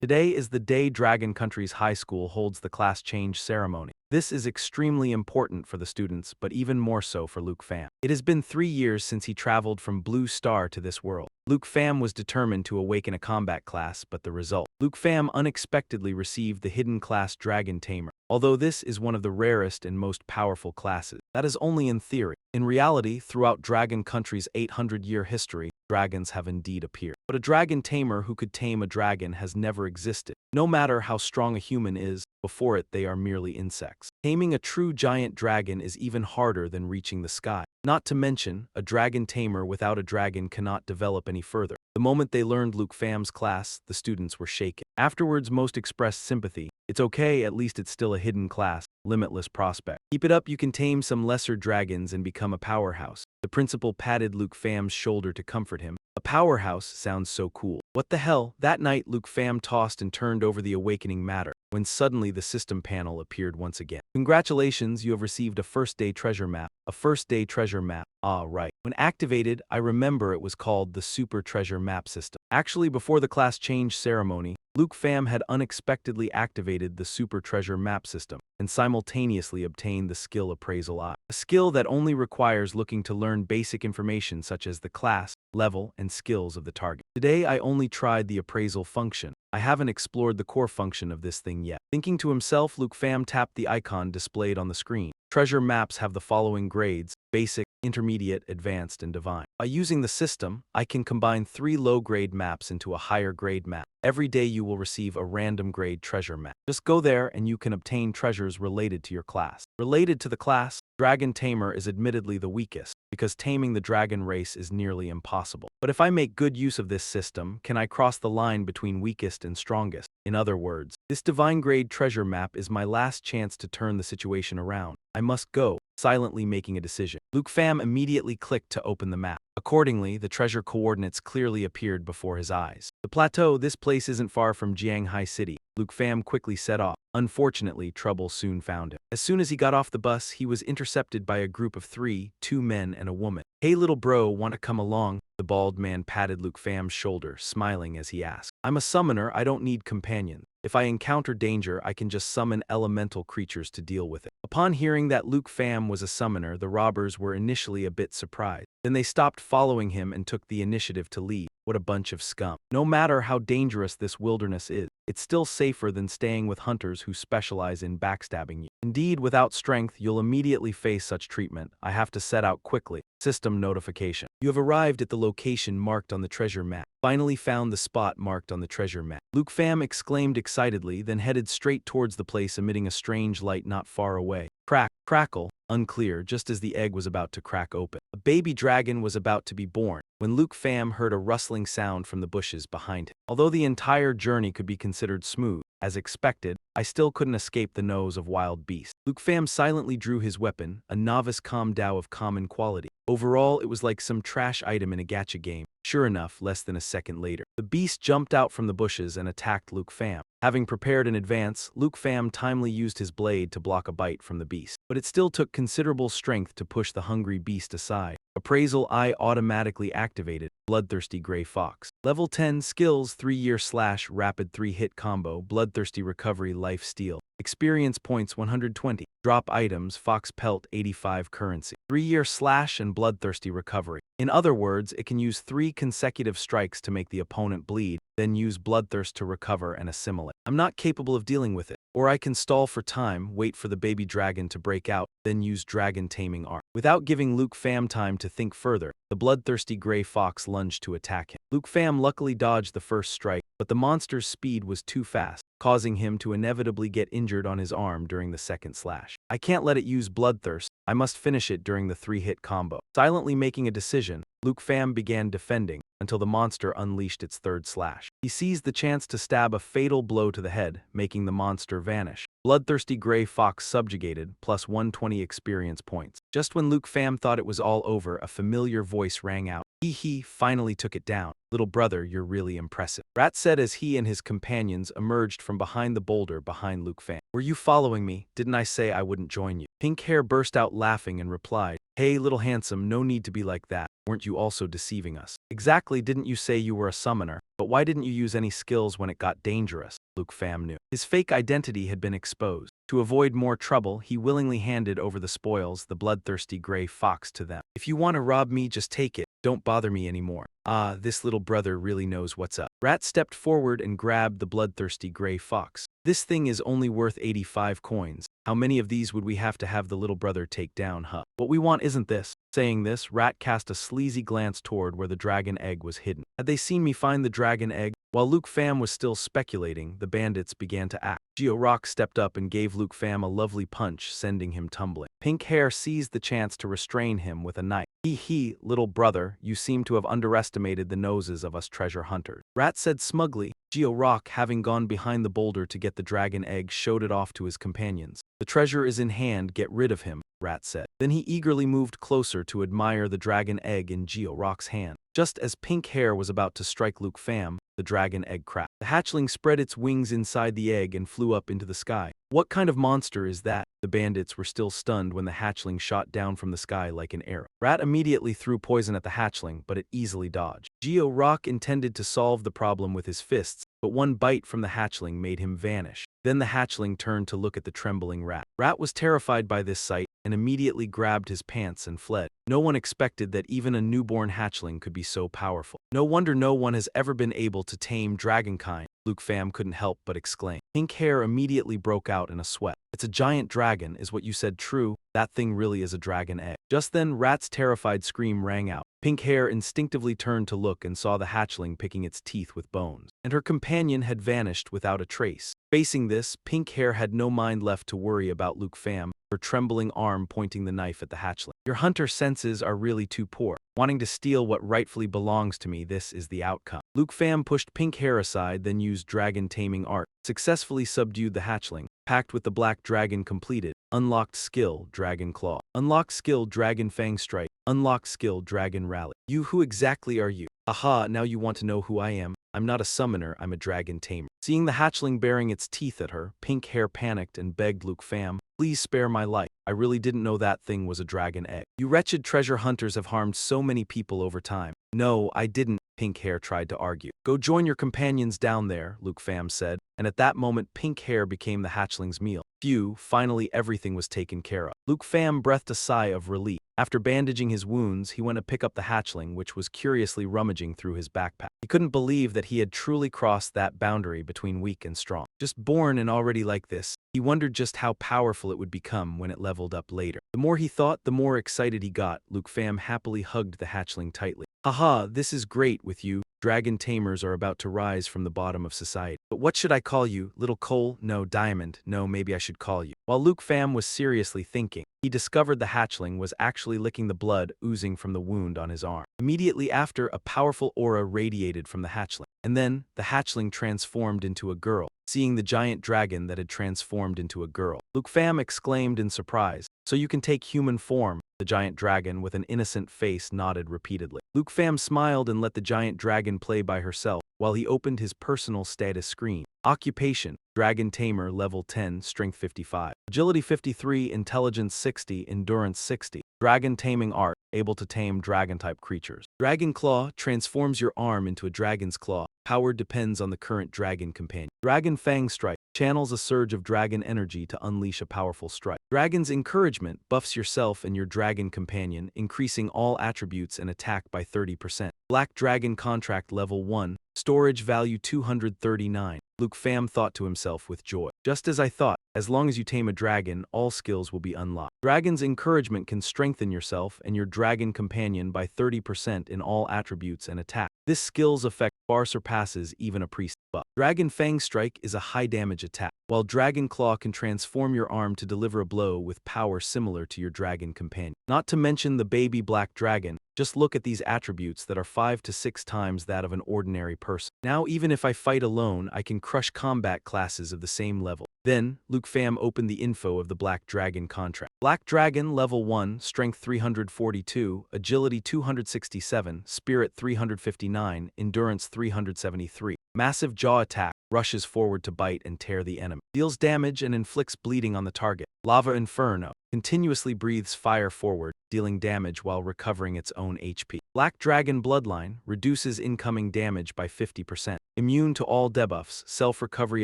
Today is the day Dragon Country's high school holds the class change ceremony. This is extremely important for the students, but even more so for Luke Pham. It has been 3 years since he traveled from Blue Star to this world. Luke Pham was determined to awaken a combat class, but the result. Luke Pham unexpectedly received the hidden class Dragon Tamer. Although this is one of the rarest and most powerful classes, that is only in theory. In reality, throughout Dragon Country's 800-year history, dragons have indeed appeared. But a dragon tamer who could tame a dragon has never existed. No matter how strong a human is, before it they are merely insects. Taming a true giant dragon is even harder than reaching the sky. Not to mention, a dragon tamer without a dragon cannot develop any further. The moment they learned Luke Pham's class, the students were shaken. Afterwards, most expressed sympathy. It's okay, at least it's still a hidden class, limitless prospect. Keep it up, you can tame some lesser dragons and become a powerhouse. The principal patted Luke Pham's shoulder to comfort him. A powerhouse sounds so cool. What the hell? That night, Luke Pham tossed and turned over the awakening matter, when suddenly the system panel appeared once again. Congratulations, you have received a first-day treasure map. A first-day treasure map. Ah, right. When activated, I remember it was called the Super Treasure Map System. Actually, before the class change ceremony, Luke Pham had unexpectedly activated the Super Treasure Map System and simultaneously obtained the skill Appraisal Eye, a skill that only requires looking to learn basic information such as the class, level, and skills of the target. Today, I only tried the appraisal function. I haven't explored the core function of this thing yet. Thinking to himself, Luke Pham tapped the icon displayed on the screen. Treasure maps have the following grades: basic, intermediate, advanced, and divine. By using the system, I can combine 3 low-grade maps into a higher-grade map. Every day you will receive a random grade treasure map. Just go there and you can obtain treasures related to your class. Related to the class, Dragon Tamer is admittedly the weakest, because taming the dragon race is nearly impossible. But if I make good use of this system, can I cross the line between weakest and strongest? In other words, this divine grade treasure map is my last chance to turn the situation around. I must go, silently making a decision. Luke Pham immediately clicked to open the map. Accordingly, the treasure coordinates clearly appeared before his eyes. The plateau, this place isn't far from Jianghai City. Luke Pham quickly set off. Unfortunately, trouble soon found him. As soon as he got off the bus, he was intercepted by a group of 3, 2 men and a woman. Hey little bro, want to come along? The bald man patted Luke Pham's shoulder, smiling as he asked. I'm a summoner, I don't need companions. If I encounter danger, I can just summon elemental creatures to deal with it. Upon hearing that Luke Pham was a summoner, the robbers were initially a bit surprised. Then they stopped following him and took the initiative to leave. What a bunch of scum. No matter how dangerous this wilderness is, it's still safer than staying with hunters who specialize in backstabbing you. Indeed, without strength, you'll immediately face such treatment. I have to set out quickly. System notification. You have arrived at the location marked on the treasure map. Finally found the spot marked on the treasure map. Luke Pham exclaimed excitedly, then headed straight towards the place, emitting a strange light not far away. Crack, crackle, unclear, just as the egg was about to crack open. A baby dragon was about to be born, when Luke Pham heard a rustling sound from the bushes behind him. Although the entire journey could be considered smooth, as expected, I still couldn't escape the nose of wild beasts. Luke Pham silently drew his weapon, a novice Dao of common quality. Overall, it was like some trash item in a gacha game. Sure enough, less than a second later, the beast jumped out from the bushes and attacked Luke Pham. Having prepared in advance, Luke Pham timely used his blade to block a bite from the beast. But it still took considerable strength to push the hungry beast aside. Appraisal Eye automatically activated. Bloodthirsty Gray Fox. Level 10 Skills 3-year/rapid 3-hit combo. Bloodthirsty Recovery Life Steal. Experience points 120. Drop items Fox Pelt 85 currency. 3-year slash and Bloodthirsty Recovery. In other words, it can use 3 consecutive strikes to make the opponent bleed, then use Bloodthirst to recover and assimilate. I'm not capable of dealing with it. Or I can stall for time, wait for the baby dragon to break out, then use Dragon Taming Art. Without giving Luke Pham time to think further, the bloodthirsty gray fox lunged to attack him. Luke Pham luckily dodged the first strike, but the monster's speed was too fast, causing him to inevitably get injured on his arm during the second slash. I can't let it use Bloodthirst. I must finish it during the 3-hit combo. Silently making a decision, Luke Pham began defending until the monster unleashed its third slash. He seized the chance to stab a fatal blow to the head, making the monster vanish. Bloodthirsty Gray Fox subjugated, plus 120 experience points. Just when Luke Pham thought it was all over, a familiar voice rang out. He finally took it down. Little brother, you're really impressive. Rat said as he and his companions emerged from behind the boulder behind Luke Pham. Were you following me? Didn't I say I wouldn't join you? Pink Hair burst out laughing and replied, Hey little handsome, no need to be like that. weren't you also deceiving us? Exactly, didn't you say you were a summoner? But why didn't you use any skills when it got dangerous? Luke Pham knew. His fake identity had been exposed. To avoid more trouble, he willingly handed over the spoils, the bloodthirsty gray fox, to them. If you want to rob me, just take it. Don't bother me anymore. Ah, this little brother really knows what's up. Rat stepped forward and grabbed the bloodthirsty gray fox. This thing is only worth 85 coins. How many of these would we have the little brother take down, huh? What we want isn't this. Saying this, Rat cast a sleazy glance toward where the dragon egg was hidden. Had they seen me find the dragon egg? While Luke Pham was still speculating, the bandits began to act. Geo-Rock stepped up and gave Luke Pham a lovely punch, sending him tumbling. Pink Hair seized the chance to restrain him with a knife. He, little brother, you seem to have underestimated the noses of us treasure hunters. Rat said smugly. Geo-Rock, having gone behind the boulder to get the dragon egg, showed it off to his companions. The treasure is in hand, get rid of him, Rat said. Then he eagerly moved closer to admire the dragon egg in Geo-Rock's hand. Just as Pink Hair was about to strike Luke Pham, the dragon egg cracked. The hatchling spread its wings inside the egg and flew up into the sky. What kind of monster is that? The bandits were still stunned when the hatchling shot down from the sky like an arrow. Rat immediately threw poison at the hatchling, but it easily dodged. Geo-Rock intended to solve the problem with his fists, but one bite from the hatchling made him vanish. Then the hatchling turned to look at the trembling Rat. Rat was terrified by this sight and immediately grabbed his pants and fled. No one expected that even a newborn hatchling could be so powerful. No wonder no one has ever been able to tame dragonkind, Luke Pham couldn't help but exclaim. Pink Hair immediately broke out in a sweat. It's a giant dragon, is what you said true? That thing really is a dragon egg. Just then, Rat's terrified scream rang out. Pink Hair instinctively turned to look and saw the hatchling picking its teeth with bones. And her companion had vanished without a trace. Facing this, Pink Hair had no mind left to worry about Luke Pham, her trembling arm pointing the knife at the hatchling. Your hunter senses are really too poor. Wanting to steal what rightfully belongs to me, this is the outcome. Luke Pham pushed Pink Hair aside, then used dragon taming art, successfully subdued the hatchling. Pact with the black dragon completed. Unlocked skill, Dragon Claw. Unlocked skill, Dragon Fang Strike. Unlocked skill, Dragon Rally. Who exactly are you? Aha, now you want to know who I am. I'm not a summoner, I'm a dragon tamer. Seeing the hatchling baring its teeth at her, Pink Hair panicked and begged Luke Pham, please spare my life. I really didn't know that thing was a dragon egg. You wretched treasure hunters have harmed so many people over time. No, I didn't, Pink Hair tried to argue. Go join your companions down there, Luke Pham said, and at that moment Pink Hair became the hatchling's meal. Phew, finally everything was taken care of. Luke Pham breathed a sigh of relief. After bandaging his wounds, he went to pick up the hatchling, which was curiously rummaging through his backpack. He couldn't believe that he had truly crossed that boundary between weak and strong. Just born and already like this, he wondered just how powerful it would become when it leveled up later. The more he thought, the more excited he got. Luke Pham happily hugged the hatchling tightly. Haha, this is great with you. Dragon tamers are about to rise from the bottom of society. But what should I call you? Little Coal? No, Diamond. No, maybe I should call you. While Luke Pham was seriously thinking, he discovered the hatchling was actually licking the blood oozing from the wound on his arm. Immediately after, a powerful aura radiated from the hatchling. And then, the hatchling transformed into a girl. Seeing the giant dragon that had transformed into a girl, Luke Pham exclaimed in surprise, so you can take human form. The giant dragon, with an innocent face, nodded repeatedly. Luke Pham smiled and let the giant dragon play by herself while he opened his personal status screen. Occupation: Dragon Tamer, level 10, strength 55, agility 53, intelligence 60, endurance 60. Dragon Taming Art, able to tame dragon-type creatures. Dragon Claw transforms your arm into a dragon's claw. Power depends on the current dragon companion. Dragon Fang Strike channels a surge of dragon energy to unleash a powerful strike. Dragon's Encouragement buffs yourself and your dragon companion, increasing all attributes and attack by 30%. Black Dragon Contract level 1, storage value 239. Luke Pham thought to himself with joy. Just as I thought, as long as you tame a dragon, all skills will be unlocked. Dragon's Encouragement can strengthen yourself and your dragon companion by 30% in all attributes and attack. This skill's effect far surpasses even a priest buff. Dragon Fang Strike is a high damage attack, while Dragon Claw can transform your arm to deliver a blow with power similar to your dragon companion. Not to mention the baby black dragon. Just look at these attributes that are 5 to 6 times that of an ordinary person. Now even if I fight alone, I can crush combat classes of the same level. Then, Luke Pham opened the info of the Black Dragon contract. Black Dragon, level 1, strength 342, agility 267, spirit 359, endurance 373. Massive jaw attack. rushes forward to bite and tear the enemy, deals damage and inflicts bleeding on the target. Lava Inferno continuously breathes fire forward, dealing damage while recovering its own HP. Black Dragon Bloodline reduces incoming damage by 50%. Immune to all debuffs, self-recovery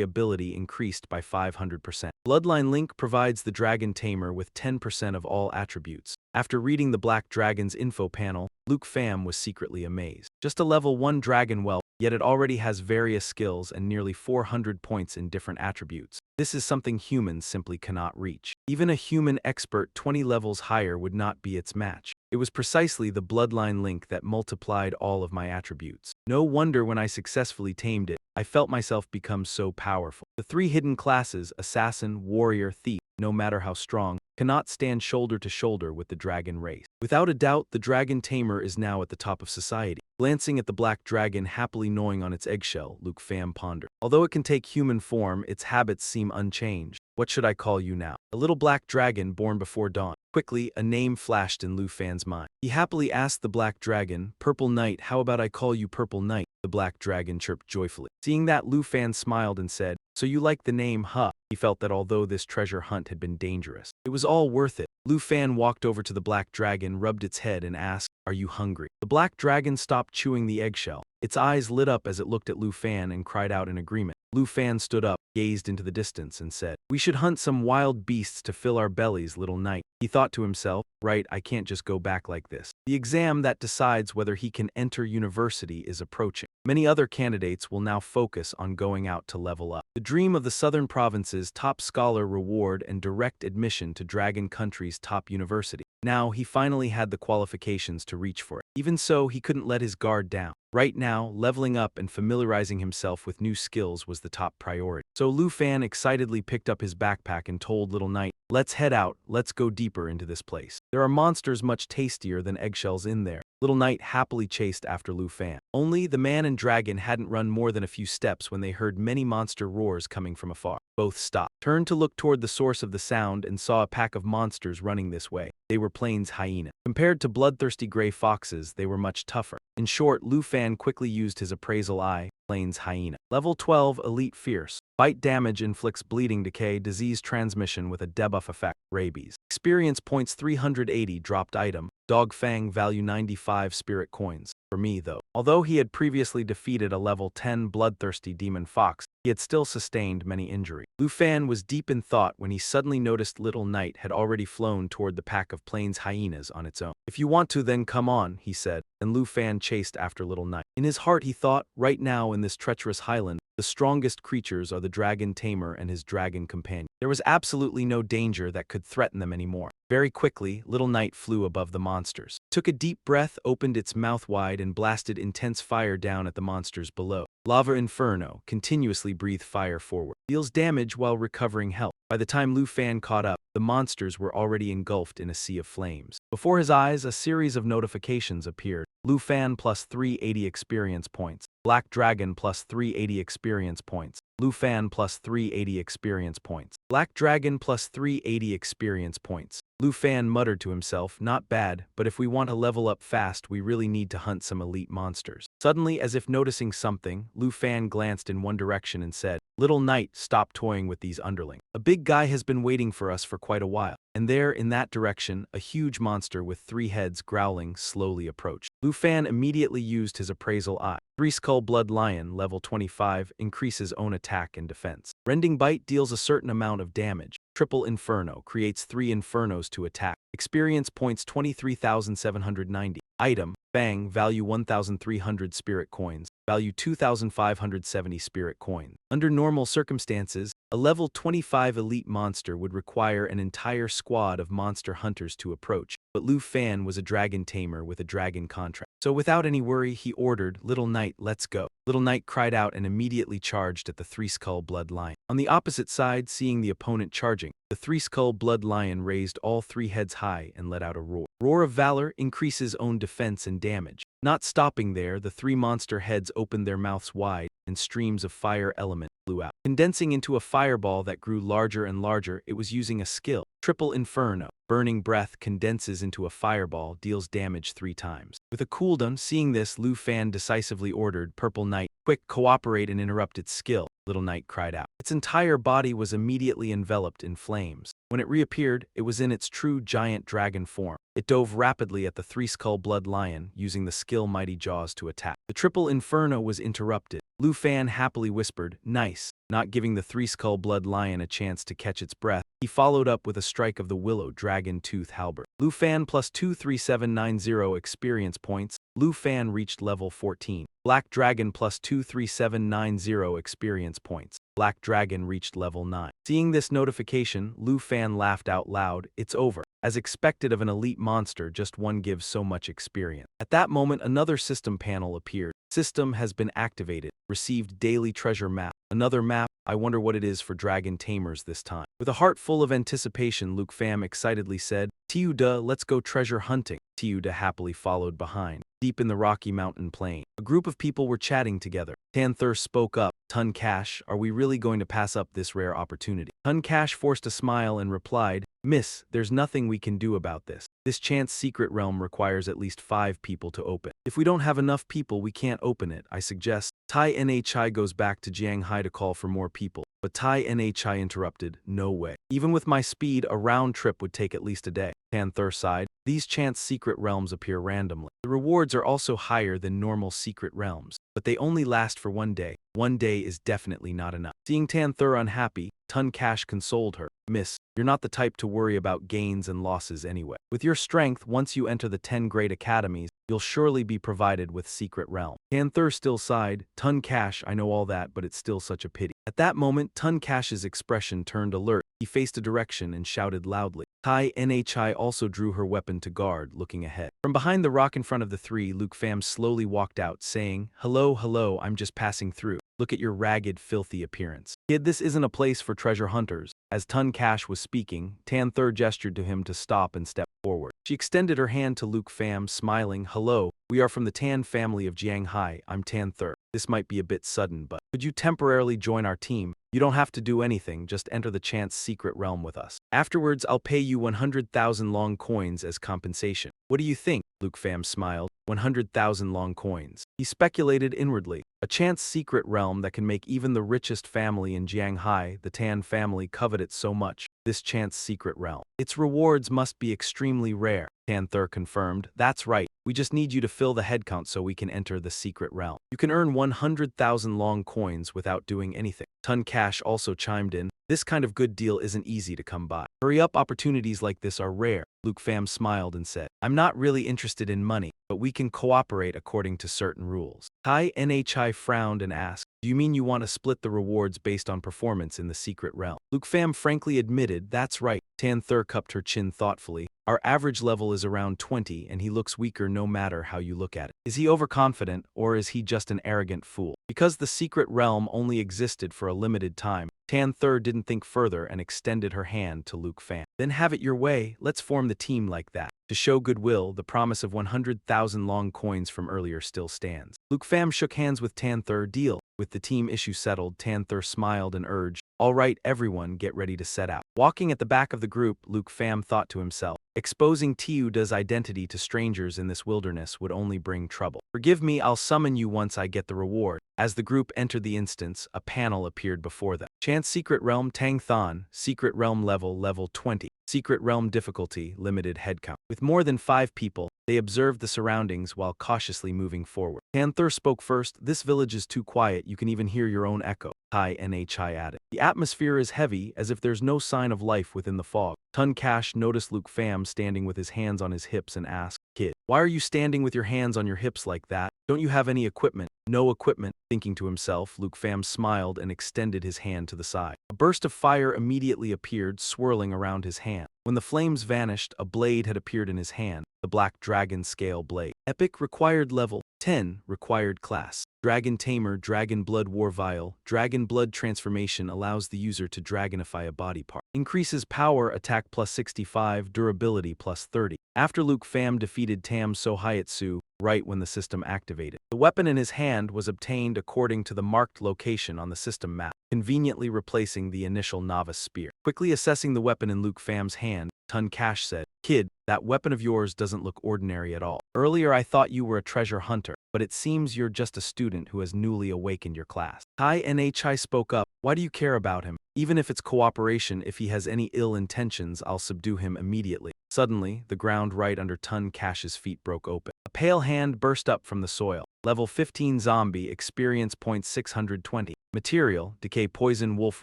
ability increased by 500%. Bloodline Link provides the Dragon Tamer with 10% of all attributes. After reading the Black Dragon's info panel, Luke Pham was secretly amazed. Just a level 1 dragon whelp, yet it already has various skills and nearly 400 points in different attributes. This is something humans simply cannot reach. Even a human expert 20 levels higher would not be its match. It was precisely the Bloodline Link that multiplied all of my attributes. No wonder when I successfully tamed it, I felt myself become so powerful. The 3 hidden classes, Assassin, Warrior, Thief, no matter how strong, cannot stand shoulder to shoulder with the dragon race. Without a doubt, the Dragon Tamer is now at the top of society. Glancing at the black dragon happily gnawing on its eggshell, Luke Pham pondered. Although it can take human form, its habits seem unchanged. What should I call you now? A little black dragon born before dawn. Quickly, a name flashed in Lu Fan's mind. He happily asked the black dragon, Purple Knight, how about I call you Purple Knight? The black dragon chirped joyfully. Seeing that, Lu Fan smiled and said, So you like the name, huh? He felt that although this treasure hunt had been dangerous, it was all worth it. Lu Fan walked over to the black dragon, rubbed its head, and asked, Are you hungry? The black dragon stopped chewing the eggshell. Its eyes lit up as it looked at Lu Fan and cried out in agreement. Lu Fan stood up, gazed into the distance, and said, We should hunt some wild beasts to fill our bellies, little knight. He thought to himself, Right, I can't just go back like this. The exam that decides whether he can enter university is approaching. Many other candidates will now focus on going out to level up. The dream of the Southern Province's top scholar reward and direct admission to Dragon Country's top university. Now, he finally had the qualifications to reach for it. Even so, he couldn't let his guard down. Right now, leveling up and familiarizing himself with new skills was the top priority. So Lu Fan excitedly picked up his backpack and told Little Knight, Let's head out, let's go deeper into this place. There are monsters much tastier than eggshells in there. Little Knight happily chased after Lu Fan. Only the man and dragon hadn't run more than a few steps when they heard many monster roars coming from afar. Both stopped, turned to look toward the source of the sound, and saw a pack of monsters running this way. They were Plains hyenas. Compared to bloodthirsty gray foxes, they were much tougher. In short, Lu Fan quickly used his appraisal eye, Plains hyena. Level 12, Elite Fierce. Bite damage inflicts bleeding decay, disease transmission with a debuff effect, rabies. Experience points 380, dropped item. Dog Fang, value 95 spirit coins. For me, though. Although he had previously defeated a level 10 bloodthirsty demon fox, he had still sustained many injuries. Lu Fan was deep in thought when he suddenly noticed Little Knight had already flown toward the pack of Plains hyenas on its own. If you want to, then come on, he said, and Lu Fan chased after Little Knight. In his heart he thought, right now in this treacherous highland, the strongest creatures are the Dragon Tamer and his dragon companion. There was absolutely no danger that could threaten them anymore. Very quickly, Little Knight flew above the monsters, took a deep breath, opened its mouth wide, and blasted intense fire down at the monsters below. Lava Inferno continuously breathed fire forward, deals damage while recovering health. By the time Lu Fan caught up, the monsters were already engulfed in a sea of flames. Before his eyes, a series of notifications appeared. Lu Fan plus 380 experience points. Black Dragon plus 380 experience points. Lu Fan plus 380 experience points. Black Dragon plus 380 experience points. Lu Fan muttered to himself, Not bad, but if we want to level up fast, we really need to hunt some elite monsters. Suddenly, as if noticing something, Lu Fan glanced in one direction and said, Little Knight, stop toying with these underlings. A big guy has been waiting for us for quite a while. And there, in that direction, a huge monster with 3 heads growling slowly approached. Lu Fan immediately used his appraisal eye. 3-Skull Blood Lion, level 25, increases own attack and defense. Rending Bite deals a certain amount of damage. Triple Inferno creates 3 Infernos to attack. Experience points 23,790. Item, Fang, value 1,300 spirit coins. Value 2,570 spirit coins. Under normal circumstances, a level 25 elite monster would require an entire squad of monster hunters to approach, but Lu Fan was a dragon tamer with a dragon contract. So without any worry, he ordered, Little Knight, let's go. Little Knight cried out and immediately charged at the 3-Skull Blood Lion. On the opposite side, seeing the opponent charging, the 3-Skull Blood Lion raised all 3 heads high and let out a roar. Roar of Valor increases own defense and damage. Not stopping there, the 3 monster heads opened their mouths wide, and streams of fire element flew out. Condensing into a fireball that grew larger and larger, it was using a skill. Triple Inferno. Burning breath condenses into a fireball, deals damage 3 times. With a cooldown, seeing this, Lu Fan decisively ordered Purple Knight, "Quick, cooperate," and interrupt its skill. Little Knight cried out. Its entire body was immediately enveloped in flames. When it reappeared, it was in its true giant dragon form. It dove rapidly at the three-skull blood lion, using the skill Mighty Jaws to attack. The Triple Inferno was interrupted. Lu Fan happily whispered, "Nice." Not giving the three-skull blood lion a chance to catch its breath, he followed up with a strike of the Willow Dragon Tooth Halberd. Lu Fan plus 23790 experience points. Lu Fan reached level 14. Black Dragon plus 23790 experience points. Black Dragon reached level 9. Seeing this notification, Lu Fan laughed out loud. It's over. As expected of an elite monster, just one gives so much experience. At that moment, another system panel appeared. System has been activated. Received daily treasure map. Another map. I wonder what it is for dragon tamers this time. With a heart full of anticipation, Luke Pham excitedly said, "Tiuda, let's go treasure hunting." Tiuda happily followed behind. Deep in the Rocky Mountain plain, a group of people were chatting together. Tanther spoke up. "Tun Cash, are we really going to pass up this rare opportunity?" Tun Cash forced a smile and replied, "Miss, there's nothing we can do about this. This chance secret realm requires at least 5 people to open. If we don't have enough people, we can't open it. I suggest." Tai Nhi goes back to Jianghai to call for more people. But Tai Nhi interrupted, "No way. Even with my speed, a round trip would take at least a day." Tanther sighed. These chance secret realms appear randomly. The rewards are also higher than normal secret realms, but they only last for 1 day. 1 day is definitely not enough. Seeing Tanther unhappy, Tun Cash consoled her. "Miss, you're not the type to worry about gains and losses anyway. With your strength, once you enter the 10 great academies, you'll surely be provided with secret realm." Tanther still sighed. "Tun Cash, I know all that, but it's still such a pity." At that moment, Tun Cash's expression turned alert. He faced a direction and shouted loudly. Tai Nhi also drew her weapon to guard, looking ahead. From behind the rock in front of the three, Luke Pham slowly walked out, saying, Hello, I'm just passing through. Look at your ragged, filthy appearance. Kid, this isn't a place for treasure hunters." As Tun Cash was speaking, Tanther gestured to him to stop and step forward. She extended her hand to Luke Pham, smiling. "Hello, we are from the Tan family of Jianghai. I'm Tanther. This might be a bit sudden, but could you temporarily join our team? You don't have to do anything, just enter the chance secret realm with us. Afterwards, I'll pay you 100,000 long coins as compensation. What do you think?" Luke Pham smiled. 100,000 long coins. He speculated inwardly. A chance secret realm that can make even the richest family in Jianghai, the Tan family, covet it so much. This chance secret realm. Its rewards must be extremely rare. Tanther confirmed. "That's right. We just need you to fill the head count so we can enter the secret realm. You can earn 100,000 long coins without doing anything." Tun Cash also chimed in. "This kind of good deal isn't easy to come by. Hurry up, opportunities like this are rare." Luke Pham smiled and said, "I'm not really interested in money, but we can cooperate according to certain rules." Tai Nhi frowned and asked, "Do you mean you want to split the rewards based on performance in the secret realm?" Luke Pham frankly admitted, "That's right." Tanther cupped her chin thoughtfully. "Our average level is around 20, and he looks weaker no matter how you look at it. Is he overconfident, or is he just an arrogant fool?" Because the secret realm only existed for a limited time, Tanther didn't think further and extended her hand to Luke Pham. "Then have it your way, let's form the team like that." To show goodwill, the promise of 100,000 long coins from earlier still stands. Luke Pham shook hands with Tanther. "Deal." With the team issue settled, Tanther smiled and urged, "All right, everyone, get ready to set out." Walking at the back of the group, Luke Pham thought to himself, exposing Tiuda's identity to strangers in this wilderness would only bring trouble. "Forgive me, I'll summon you once I get the reward." As the group entered the instance, a panel appeared before them. Chance Secret Realm Tang Than, Secret Realm level 20. Secret Realm difficulty, limited head count. With more than 5 people, they observed the surroundings while cautiously moving forward. Tanther spoke first. "This village is too quiet, you can even hear your own echo." Tai Nhi added. "The atmosphere is heavy, as if there's no sign of life within the fog." Tun Cash noticed Luke Pham standing with his hands on his hips and asked, "Kid, why are you standing with your hands on your hips like that? Don't you have any equipment?" "No equipment." Thinking to himself, Luke Pham smiled and extended his hand to the side. A burst of fire immediately appeared, swirling around his hand. When the flames vanished, a blade had appeared in his hand, the Black Dragon Scale Blade. Epic required level 10, required class. Dragon Tamer, Dragon Blood War Vial. Dragon Blood transformation allows the user to dragonify a body part. Increases power, attack plus 65, durability plus 30. After Luke Pham defeated Tam So Hyatsu, right when the system activated, the weapon in his hand was obtained according to the marked location on the system map. conveniently replacing the initial novice spear. Quickly assessing the weapon in Luke Fam's hand, Tun Cash said, "Kid, that weapon of yours doesn't look ordinary at all. Earlier I thought you were a treasure hunter, but it seems you're just a student who has newly awakened your class." Tai Nhi spoke up, "Why do you care about him? Even if it's cooperation, if he has any ill intentions, I'll subdue him immediately." Suddenly, the ground right under Tun Cash's feet broke open. A pale hand burst up from the soil. Level 15 zombie, experience point 620. Material, decay poison wolf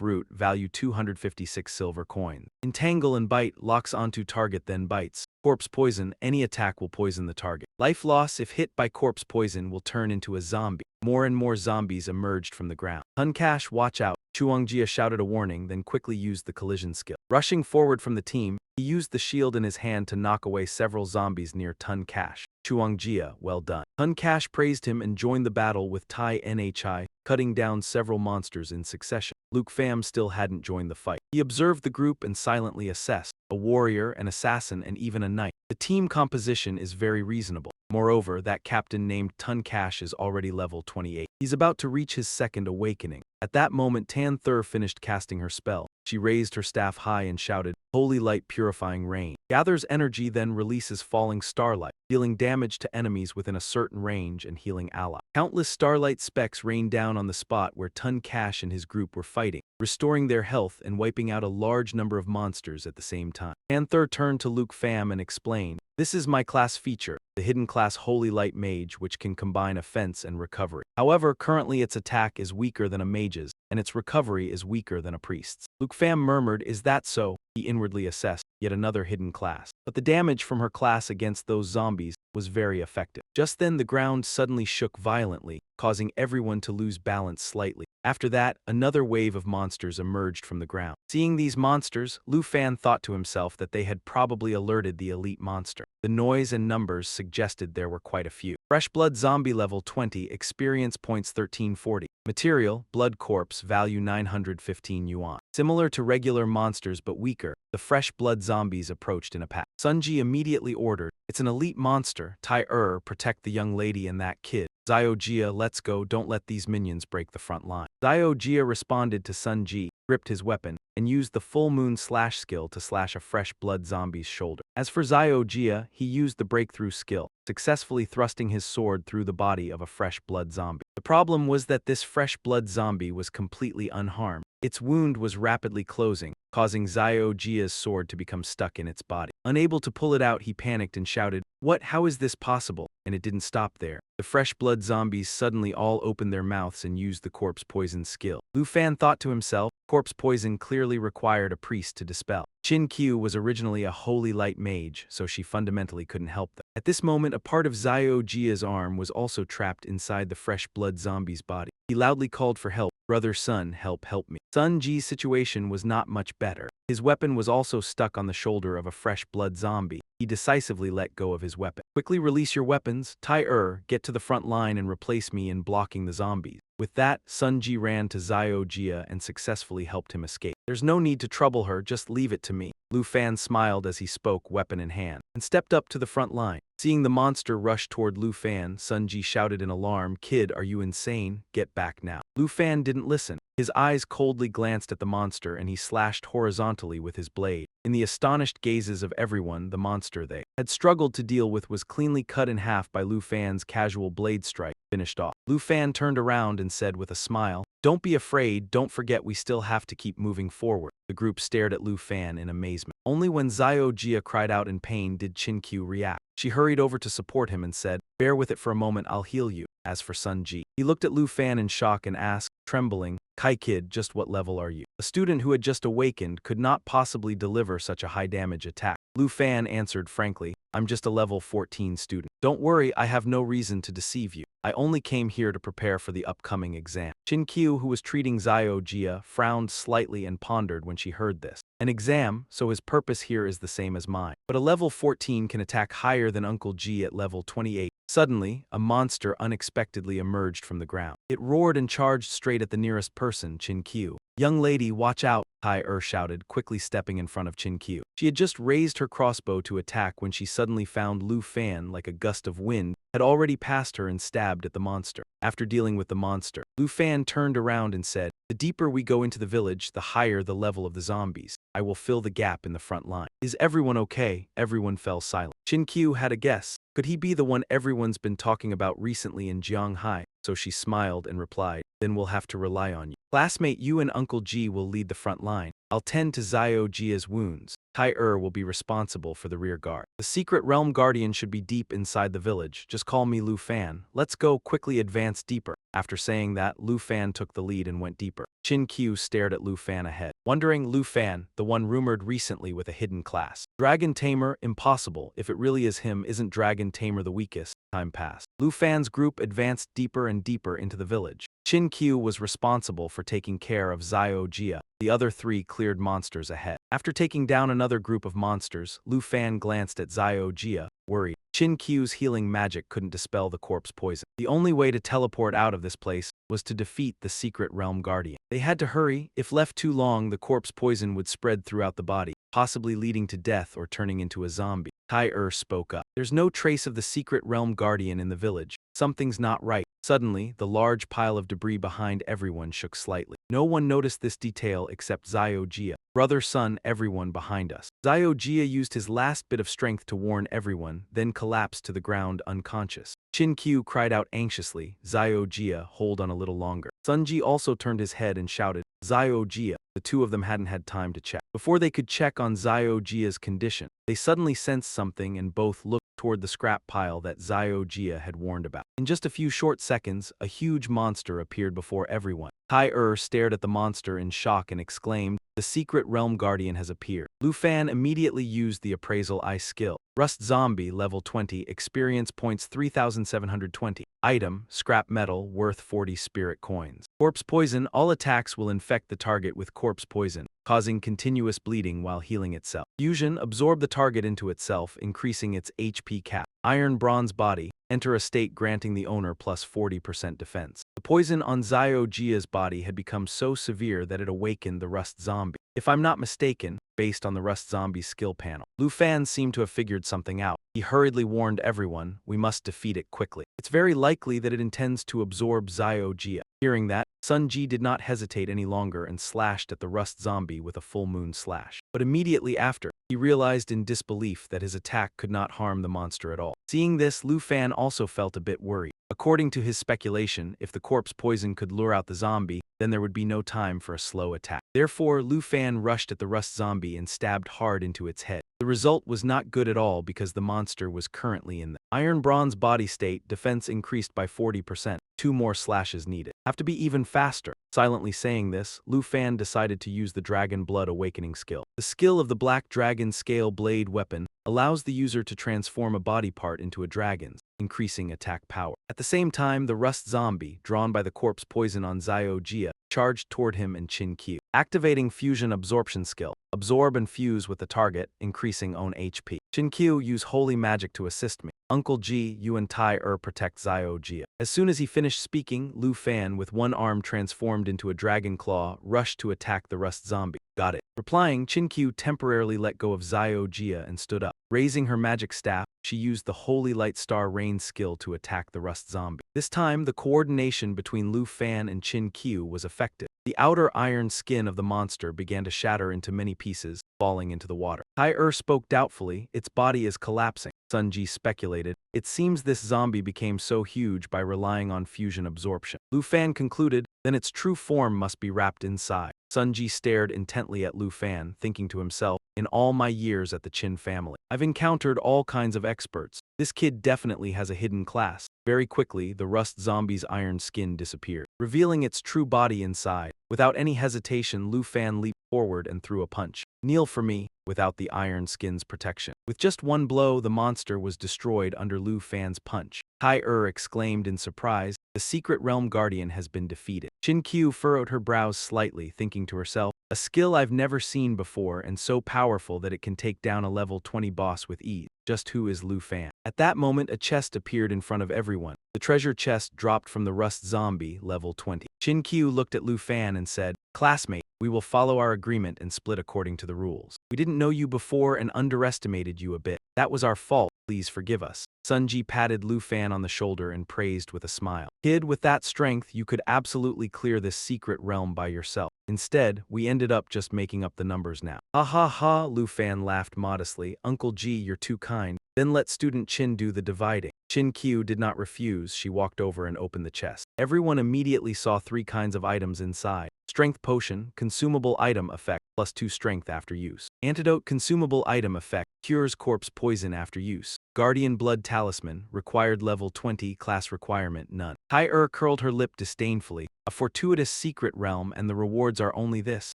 root, value 256 silver coin. Entangle and bite, locks onto target then bites. Corpse poison, any attack will poison the target. Life loss, if hit by corpse poison, will turn into a zombie. More and more zombies emerged from the ground. Tun Cash, watch out. Chuangjia shouted a warning, then quickly used the collision skill. Rushing forward from the team, he used the shield in his hand to knock away several zombies near Tun Cash. Chuangjia, well done. Tun Cash praised him and joined the battle with Tai Nhi, cutting down several monsters in succession. Luke Pham still hadn't joined the fight. He observed the group and silently assessed: a warrior, an assassin, and even a knight. The team composition is very reasonable. Moreover, that captain named Tun Cash is already level 28. He's about to reach his second awakening. At that moment, Tan Thur finished casting her spell. She raised her staff high and shouted, "Holy light purifying rain." Gathers energy, then releases falling starlight, dealing damage to enemies within a certain range and healing allies. Countless starlight specks rained down on the spot where Tun Cash and his group were fighting, restoring their health and wiping out a large number of monsters at the same time. Tan Thur turned to Luke Pham and explained, "This is my class feature, the hidden class Holy Light Mage, which can combine offense and recovery. However, currently its attack is weaker than a mage's, and its recovery is weaker than a priest's." Luke Pham murmured, "Is that so?" He inwardly assessed, yet another hidden class. But the damage from her class against those zombies was very effective. Just then the ground suddenly shook violently, causing everyone to lose balance slightly. After that, another wave of monsters emerged from the ground. Seeing these monsters, Lu Fan thought to himself that they had probably alerted the elite monster. The noise and numbers suggested there were quite a few. Fresh Blood Zombie level 20, experience points 1340. Material, Blood Corpse, value 915 yuan. Similar to regular monsters but weaker, the Fresh Blood Zombies approached in a pack. Sunji immediately ordered, "It's an elite monster. Tai protect the young lady and that kid. Xiaojia, let's go, don't let these minions break the front line." Xiaojia responded to Sunji, gripped his weapon, and used the full moon slash skill to slash a Fresh Blood Zombie's shoulder. As for Xiaojia, he used the breakthrough skill, successfully thrusting his sword through the body of a Fresh Blood Zombie. The problem was that this Fresh Blood Zombie was completely unharmed. Its wound was rapidly closing, causing Xiaojia's sword to become stuck in its body. Unable to pull it out, he panicked and shouted, "What? How is this possible?" And it didn't stop there. The Fresh Blood Zombies suddenly all opened their mouths and used the corpse poison skill. Lu Fan thought to himself, corpse poison clearly required a priest to dispel. Qin Qiu was originally a holy light mage, so she fundamentally couldn't help them. At this moment, a part of Xiaojia's arm was also trapped inside the Fresh Blood Zombie's body. He loudly called for help, "Brother Sun, help me." Sun Ji's situation was not much better. His weapon was also stuck on the shoulder of a Fresh Blood Zombie. He decisively let go of his weapon. "Quickly release your weapons. Tai get to the front line and replace me in blocking the zombies." With that, Sun Ji ran to Xiaojia and successfully helped him escape. "There's no need to trouble her, just leave it to me." Lu Fan smiled as he spoke, weapon in hand, and stepped up to the front line. Seeing the monster rush toward Lu Fan, Sun Ji shouted in alarm, "Kid, are you insane? Get back now." Lu Fan didn't listen. His eyes coldly glanced at the monster and he slashed horizontally with his blade. In the astonished gazes of everyone, the monster they had struggled to deal with was cleanly cut in half by Lu Fan's casual blade strike, finished off. Lu Fan turned around and said with a smile, "Don't be afraid, don't forget we still have to keep moving forward." The group stared at Lu Fan in amazement. Only when Xiaojia cried out in pain did Qin Qiu react. She hurried over to support him and said, "Bear with it for a moment, I'll heal you." As for Sun Ji, he looked at Lu Fan in shock and asked, trembling, "Kai kid, just what level are you?" A student who had just awakened could not possibly deliver such a high damage attack. Lu Fan answered frankly, "I'm just a level 14 student. Don't worry, I have no reason to deceive you. I only came here to prepare for the upcoming exam." Qin Qiu, who was treating Xiaojia, frowned slightly and pondered when she heard this. "An exam, so his purpose here is the same as mine. But a level 14 can attack higher than Uncle G at level 28. Suddenly, a monster unexpectedly emerged from the ground. It roared and charged straight at the nearest person, Qin Qiu. "Young lady, watch out," Tai shouted, quickly stepping in front of Qin Qiu. She had just raised her crossbow to attack when she suddenly found Lu Fan, like a gust of wind, had already passed her and stabbed at the monster. After dealing with the monster, Lu Fan turned around and said, The deeper we go into the village, the higher the level of the zombies. I will fill the gap in the front line. Is everyone okay? Everyone fell silent. Chin-Kyu had a guess. Could he be the one everyone's been talking about recently in Jianghai? So she smiled and replied, then we'll have to rely on you. Classmate, you and Uncle Ji will lead the front line. I'll tend to Xiao Jia's wounds. Tai will be responsible for the rear guard. The secret realm guardian should be deep inside the village. Just call me Lu Fan. Let's go. Quickly advance deeper. After saying that, Lu Fan took the lead and went deeper. Chin-Kyu stared at Lu Fan ahead, wondering Lu Fan, the one rumored recently with a hidden class. Dragon Tamer, impossible. If it really is him, isn't Dragon Tamer the weakest? Time passed. Lu Fan's group advanced deeper and deeper into the village. Chin-Kyu was responsible for taking care of Xiao Jia. The other three cleared monsters ahead. After taking down another group of monsters, Lu Fan glanced at Xiao Jia, worried. Chin-Kyu's healing magic couldn't dispel the corpse poison. The only way to teleport out of this place was to defeat the secret realm guardian. They had to hurry. If left too long, the corpse poison would spread throughout the body, possibly leading to death or turning into a zombie. Tai spoke up. There's no trace of the secret realm guardian in the village. Something's not right. Suddenly, the large pile of debris behind everyone shook slightly. No one noticed this detail except Xiao Jia. Brother, son, everyone behind us. Xiao Jia used his last bit of strength to warn everyone, then collapsed to the ground unconscious. Chin-Kyu cried out anxiously, Xiao Jia, hold on a little longer. Sunji also turned his head and shouted, Xiao Jia. The two of them hadn't had time to check. Before they could check on Xiao Jia's condition, they suddenly sensed something and both looked toward the scrap pile that Xiao Jia had warned about. In just a few short seconds, a huge monster appeared before everyone. Tai stared at the monster in shock and exclaimed, the secret realm guardian has appeared. Lu Fan immediately used the appraisal eye skill. Rust Zombie, level 20, experience points 3,720. Item, scrap metal, worth 40 spirit coins. Corpse poison, all attacks will infect the target with corpse poison, causing continuous bleeding while healing itself. Fusion, absorb the target into itself, increasing its HP cap. Iron Bronze Body, enter a state granting the owner plus 40% defense. The poison on Xiao Jia's body had become so severe that it awakened the Rust Zombie. If I'm not mistaken, based on the Rust Zombie's skill panel, Lu Fan seemed to have figured something out. He hurriedly warned everyone, we must defeat it quickly. It's very likely that it intends to absorb Xiao Jia. Hearing that, Sun Ji did not hesitate any longer and slashed at the Rust Zombie with a full moon slash. But immediately after, he realized in disbelief that his attack could not harm the monster at all. Seeing this, Lu Fan also felt a bit worried. According to his speculation, if the corpse poison could lure out the zombie, then there would be no time for a slow attack. Therefore, Lu Fan rushed at the Rust Zombie and stabbed hard into its head. The result was not good at all because the monster was currently in the Iron Bronze body state. Defense increased by 40%. 2 more slashes needed. Have to be even faster. Silently saying this, Lu Fan decided to use the Dragon Blood Awakening skill. The skill of the Black Dragon Scale Blade weapon allows the user to transform a body part into a dragon's, increasing attack power. At the same time, the Rust Zombie, drawn by the corpse poison on Xiao Jia, charged toward him and Chin-Kyu. Activating Fusion Absorption skill. Absorb and fuse with the target, increasing own HP. Chin-Kyu, use Holy Magic to assist me. Uncle Ji, you and Tai protect Xiao Jia. As soon as he finished speaking, Lu Fan, with one arm transformed into a dragon claw, rushed to attack the Rust Zombie. Got it. Replying, Chin-Kyu temporarily let go of Xiao Jia and stood up. Raising her magic staff, she used the Holy Light Star Rain skill to attack the Rust Zombie. This time, the coordination between Lu Fan and Chin-Kyu was effective. The outer iron skin of the monster began to shatter into many pieces, falling into the water. Tai spoke doubtfully, its body is collapsing. Sunji speculated, it seems this zombie became so huge by relying on fusion absorption. Lu Fan concluded, then its true form must be wrapped inside. Sunji stared intently at Lu Fan, thinking to himself, in all my years at the Qin family, I've encountered all kinds of experts. This kid definitely has a hidden class. Very quickly, the Rust Zombie's iron skin disappeared, revealing its true body inside. Without any hesitation, Lu Fan leaped forward and threw a punch. Kneel for me, without the iron skin's protection. With just one blow, the monster was destroyed under Lu Fan's punch. Tai exclaimed in surprise, the secret realm guardian has been defeated. Chin-Kyu furrowed her brows slightly, thinking to herself, a skill I've never seen before and so powerful that it can take down a level 20 boss with ease. Just who is Lu Fan? At that moment, a chest appeared in front of everyone. The treasure chest dropped from the Rust Zombie, level 20. Chin-Kyu looked at Lu Fan and said, classmate, we will follow our agreement and split according to the rules. We didn't know you before and underestimated you a bit. That was our fault. Please forgive us. Sunji patted Lu Fan on the shoulder and praised with a smile. Kid, with that strength, you could absolutely clear this secret realm by yourself. Instead, we ended up just making up the numbers now. Ha ha ha, Lu Fan laughed modestly. Uncle G, you're too kind. Then let student Chin do the dividing. Chin Q did not refuse. She walked over and opened the chest. Everyone immediately saw 3 kinds of items inside. Strength potion, consumable item effect, +2 strength after use. Antidote, consumable item effect, cures corpse poison after use. Guardian blood talisman, required level 20, class requirement, none. Tai curled her lip disdainfully. A fortuitous secret realm, and the rewards are only this.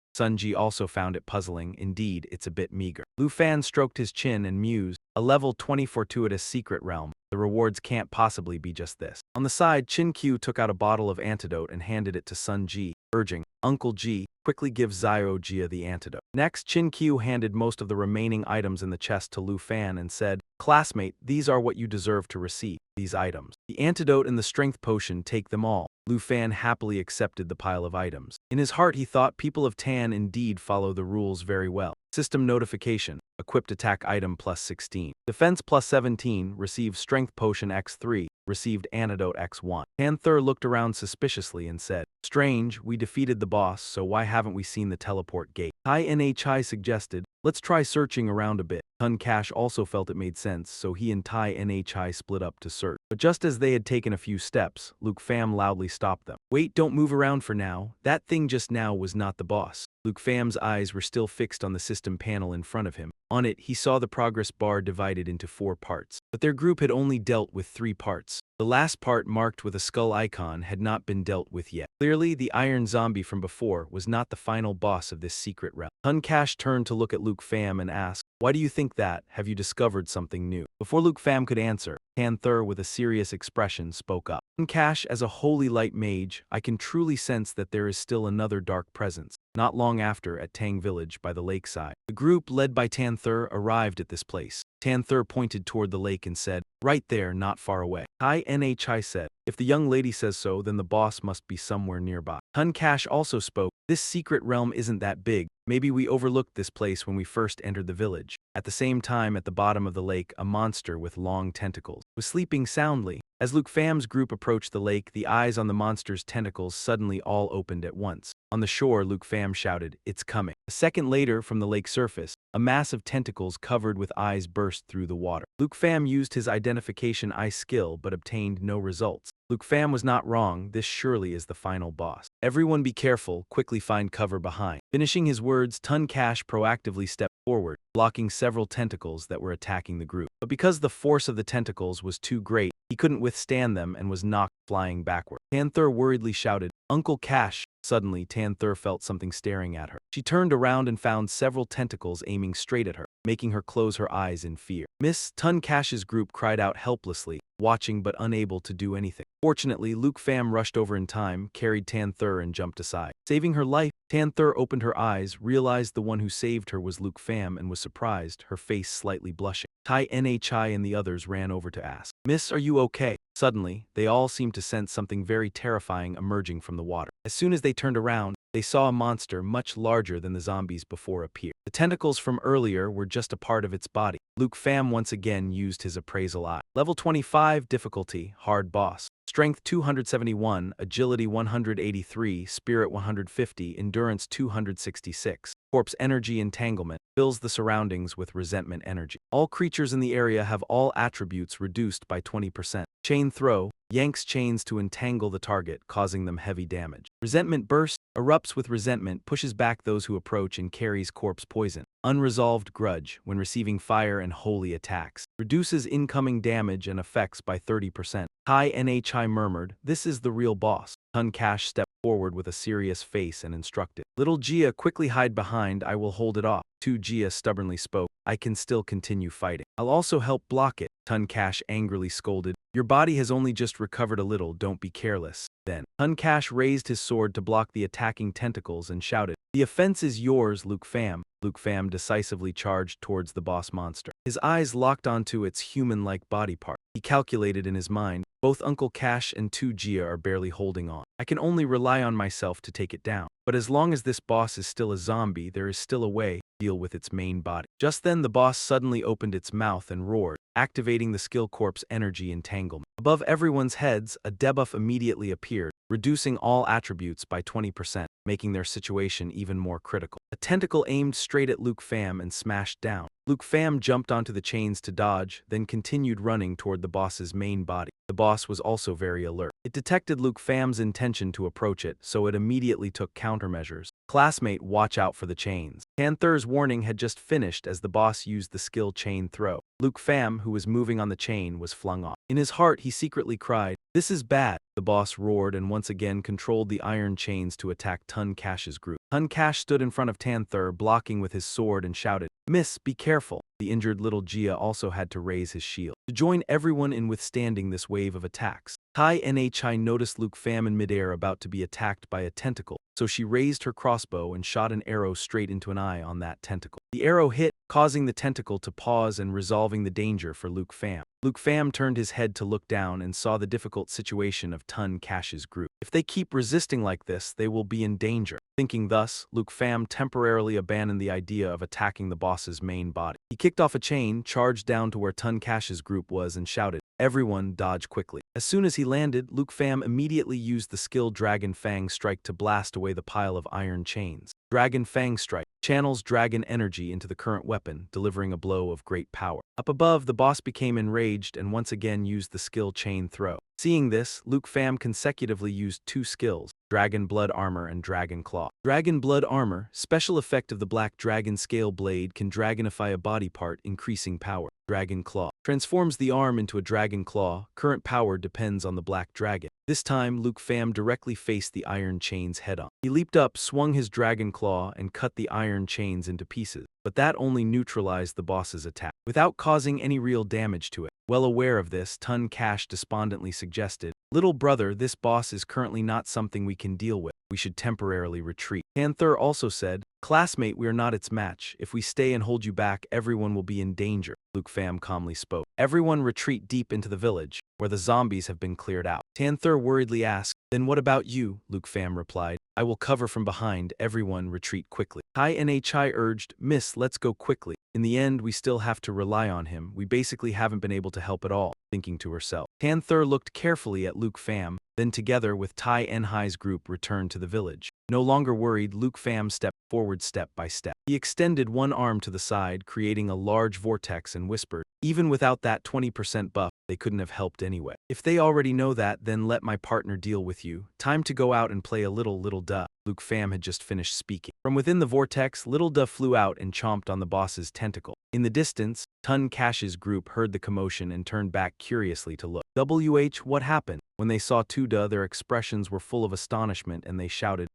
Sunji also found it puzzling. Indeed, it's a bit meager. Lu Fan stroked his chin and mused. A level 20 fortuitous secret realm. The rewards can't possibly be just this. On the side, Chin Q took out a bottle of antidote and handed it to Sun Ji, urging, Uncle G, quickly give Zio Jia the antidote. Next, Chin Q handed most of the remaining items in the chest to Lu Fan and said, Classmate, these are what you deserve to receive, these items. The antidote and the strength potion, take them all. Lu Fan happily accepted the pile of items. In his heart he thought people of Tan indeed follow the rules very well. System notification. Equipped attack item +16. Defense +17. Received strength potion X3. Received antidote X1. Panther looked around suspiciously and said, Strange, we defeated the boss, so why haven't we seen the teleport gate? Tai Nhi suggested, let's try searching around a bit. Tun Cash also felt it made sense, so he and Tai Nhi split up to search. But just as they had taken a few steps, Luke Pham loudly stopped them. Wait, don't move around for now. That thing just now was not the boss. Luke Pham's eyes were still fixed on the system panel in front of him. On it, he saw the progress bar divided into 4 parts. But their group had only dealt with 3 parts. The last part, marked with a skull icon, had not been dealt with yet. Clearly, the Iron Zombie from before was not the final boss of this secret realm. Tun Cash turned to look at Luke Pham and asked, Why do you think that? Have you discovered something new? Before Luke Pham could answer, Panther, with a serious expression, spoke up. Tun Cash, as a holy light mage, I can truly sense that there is still another dark presence. Not long after, at Tang Village by the lakeside, the group led by Tanther arrived at this place. Tanther pointed toward the lake and said, Right there, not far away. Tai Nhi said, If the young lady says so, then the boss must be somewhere nearby. Tun Cash also spoke, This secret realm isn't that big. Maybe we overlooked this place when we first entered the village. At the same time, at the bottom of the lake, a monster with long tentacles was sleeping soundly. As Luke Pham's group approached the lake, the eyes on the monster's tentacles suddenly all opened at once. On the shore, Luke Pham shouted, It's coming. A second later, from the lake surface, a mass of tentacles covered with eyes burst through the water. Luke Pham used his identification eye skill but obtained no results. Luke Pham was not wrong. This surely is the final boss. Everyone be careful, quickly find cover behind. Finishing his words, Tun Cash proactively stepped forward, blocking several tentacles that were attacking the group. But because the force of the tentacles was too great, he couldn't withstand them and was knocked flying backward. Tanther worriedly shouted, Uncle Cash. Suddenly, Tanther felt something staring at her. She turned around and found several tentacles aiming straight at her, making her close her eyes in fear. Miss, Tun Cash's group cried out helplessly, watching but unable to do anything. Fortunately, Luke Pham rushed over in time, carried Tanther and jumped aside. Saving her life, Tanther opened her eyes, realized the one who saved her was Luke Pham, and was surprised, her face slightly blushing. Tai Nhi and the others ran over to ask, Miss, are you okay? Suddenly, they all seemed to sense something very terrifying emerging from the water. As soon as they turned around, they saw a monster much larger than the zombies before appear. The tentacles from earlier were just a part of its body. Luke Pham once again used his appraisal eye. Level 25, difficulty, hard boss. Strength 271, Agility 183, Spirit 150, Endurance 266. Corpse Energy Entanglement fills the surroundings with resentment energy. All creatures in the area have all attributes reduced by 20%. Chain Throw yanks chains to entangle the target, causing them heavy damage. Resentment Burst erupts with resentment, pushes back those who approach, and carries corpse poison. Unresolved Grudge, when receiving fire and holy attacks, reduces incoming damage and effects by 30%. Tai Nhi murmured, This is the real boss. Tun Cash stepped forward with a serious face and instructed, Little Jia, quickly hide behind, I will hold it off. Jia stubbornly spoke, I can still continue fighting. I'll also help block it. Tun Cash angrily scolded, Your body has only just recovered a little, don't be careless. Then, Tun Cash raised his sword to block the attacking tentacles and shouted, The offense is yours, Luke Pham. Luke Pham decisively charged towards the boss monster. His eyes locked onto its human-like body part. He calculated in his mind, both Uncle Cash and Jia are barely holding on. I can only rely on myself to take it down. But as long as this boss is still a zombie, there is still a way to deal with its main body. Just then the boss suddenly opened its mouth and roared. activating the skill corp's energy entanglement. Above everyone's heads, a debuff immediately appeared, reducing all attributes by 20%, making their situation even more critical. A tentacle aimed straight at Luke Pham and smashed down. Luke Pham jumped onto the chains to dodge, then continued running toward the boss's main body. The boss was also very alert. It detected Luke Pham's intention to approach it, so it immediately took countermeasures. Classmate, watch out for the chains. Panther's warning had just finished as the boss used the skill chain throw. Luke Pham, who was moving on the chain, was flung off. In his heart, he secretly cried, "This is bad." The boss roared and once again controlled the iron chains to attack Tun Cash's group. Tun Cash stood in front of Tanther, blocking with his sword, and shouted, "Miss, be careful." The injured little Jia also had to raise his shield to join everyone in withstanding this wave of attacks. Tai Nhi noticed Luke Pham in midair about to be attacked by a tentacle, so she raised her crossbow and shot an arrow straight into an eye on that tentacle. The arrow hit, causing the tentacle to pause and resolving the danger for Luke Pham. Luke Pham turned his head to look down and saw the difficult situation of Tun Cash's group. If they keep resisting like this, they will be in danger. Thinking thus, Luke Pham temporarily abandoned the idea of attacking the boss's main body. He kicked off a chain, charged down to where Tun Cash's group was, and shouted, "Everyone, dodge quickly." As soon as he landed, Luke Pham immediately used the skill Dragon Fang Strike to blast away the pile of iron chains. Dragon Fang Strike channels dragon energy into the current weapon, delivering a blow of great power. Up above, the boss became enraged and once again used the skill Chain Throw. Seeing this, Luke Pham consecutively used two skills, Dragon Blood Armor and Dragon Claw. Dragon Blood Armor, special effect of the Black Dragon Scale Blade, can dragonify a body part, increasing power. Dragon Claw transforms the arm into a dragon claw. Current power depends on the Black Dragon. This time, Luke Pham directly faced the iron chains head-on. He leaped up, swung his dragon claw, and cut the iron chains into pieces. But that only neutralized the boss's attack, without causing any real damage to it. Well aware of this, Tun Cash despondently suggested, "Little brother, this boss is currently not something we can deal with. We should temporarily retreat." Panther also said, "Classmate, we are not its match. If we stay and hold you back, everyone will be in danger." Luke Pham calmly spoke. "Everyone retreat deep into the village, where the zombies have been cleared out." Panther worriedly asked, "Then what about you?" Luke Pham replied, "I will cover from behind. Everyone retreat quickly." Tai Nhi urged, "Miss, let's go quickly. In the end, we still have to rely on him. We basically haven't been able to help at all," thinking to herself. Panther looked carefully at Luke Pham, then together with Tai Nhi's group returned to the village. No longer worried, Luke Pham stepped forward step by step. He extended one arm to the side, creating a large vortex, and whispered, "Even without that 20% buff, they couldn't have helped anyway. If they already know that, then let my partner deal with you. Time to go out and play a little duh." Luke Pham had just finished speaking. From within the vortex, Little Duh flew out and chomped on the boss's tentacle. In the distance, Tun Cash's group heard the commotion and turned back curiously to look. What happened? When they saw Tuda, their expressions were full of astonishment and they shouted,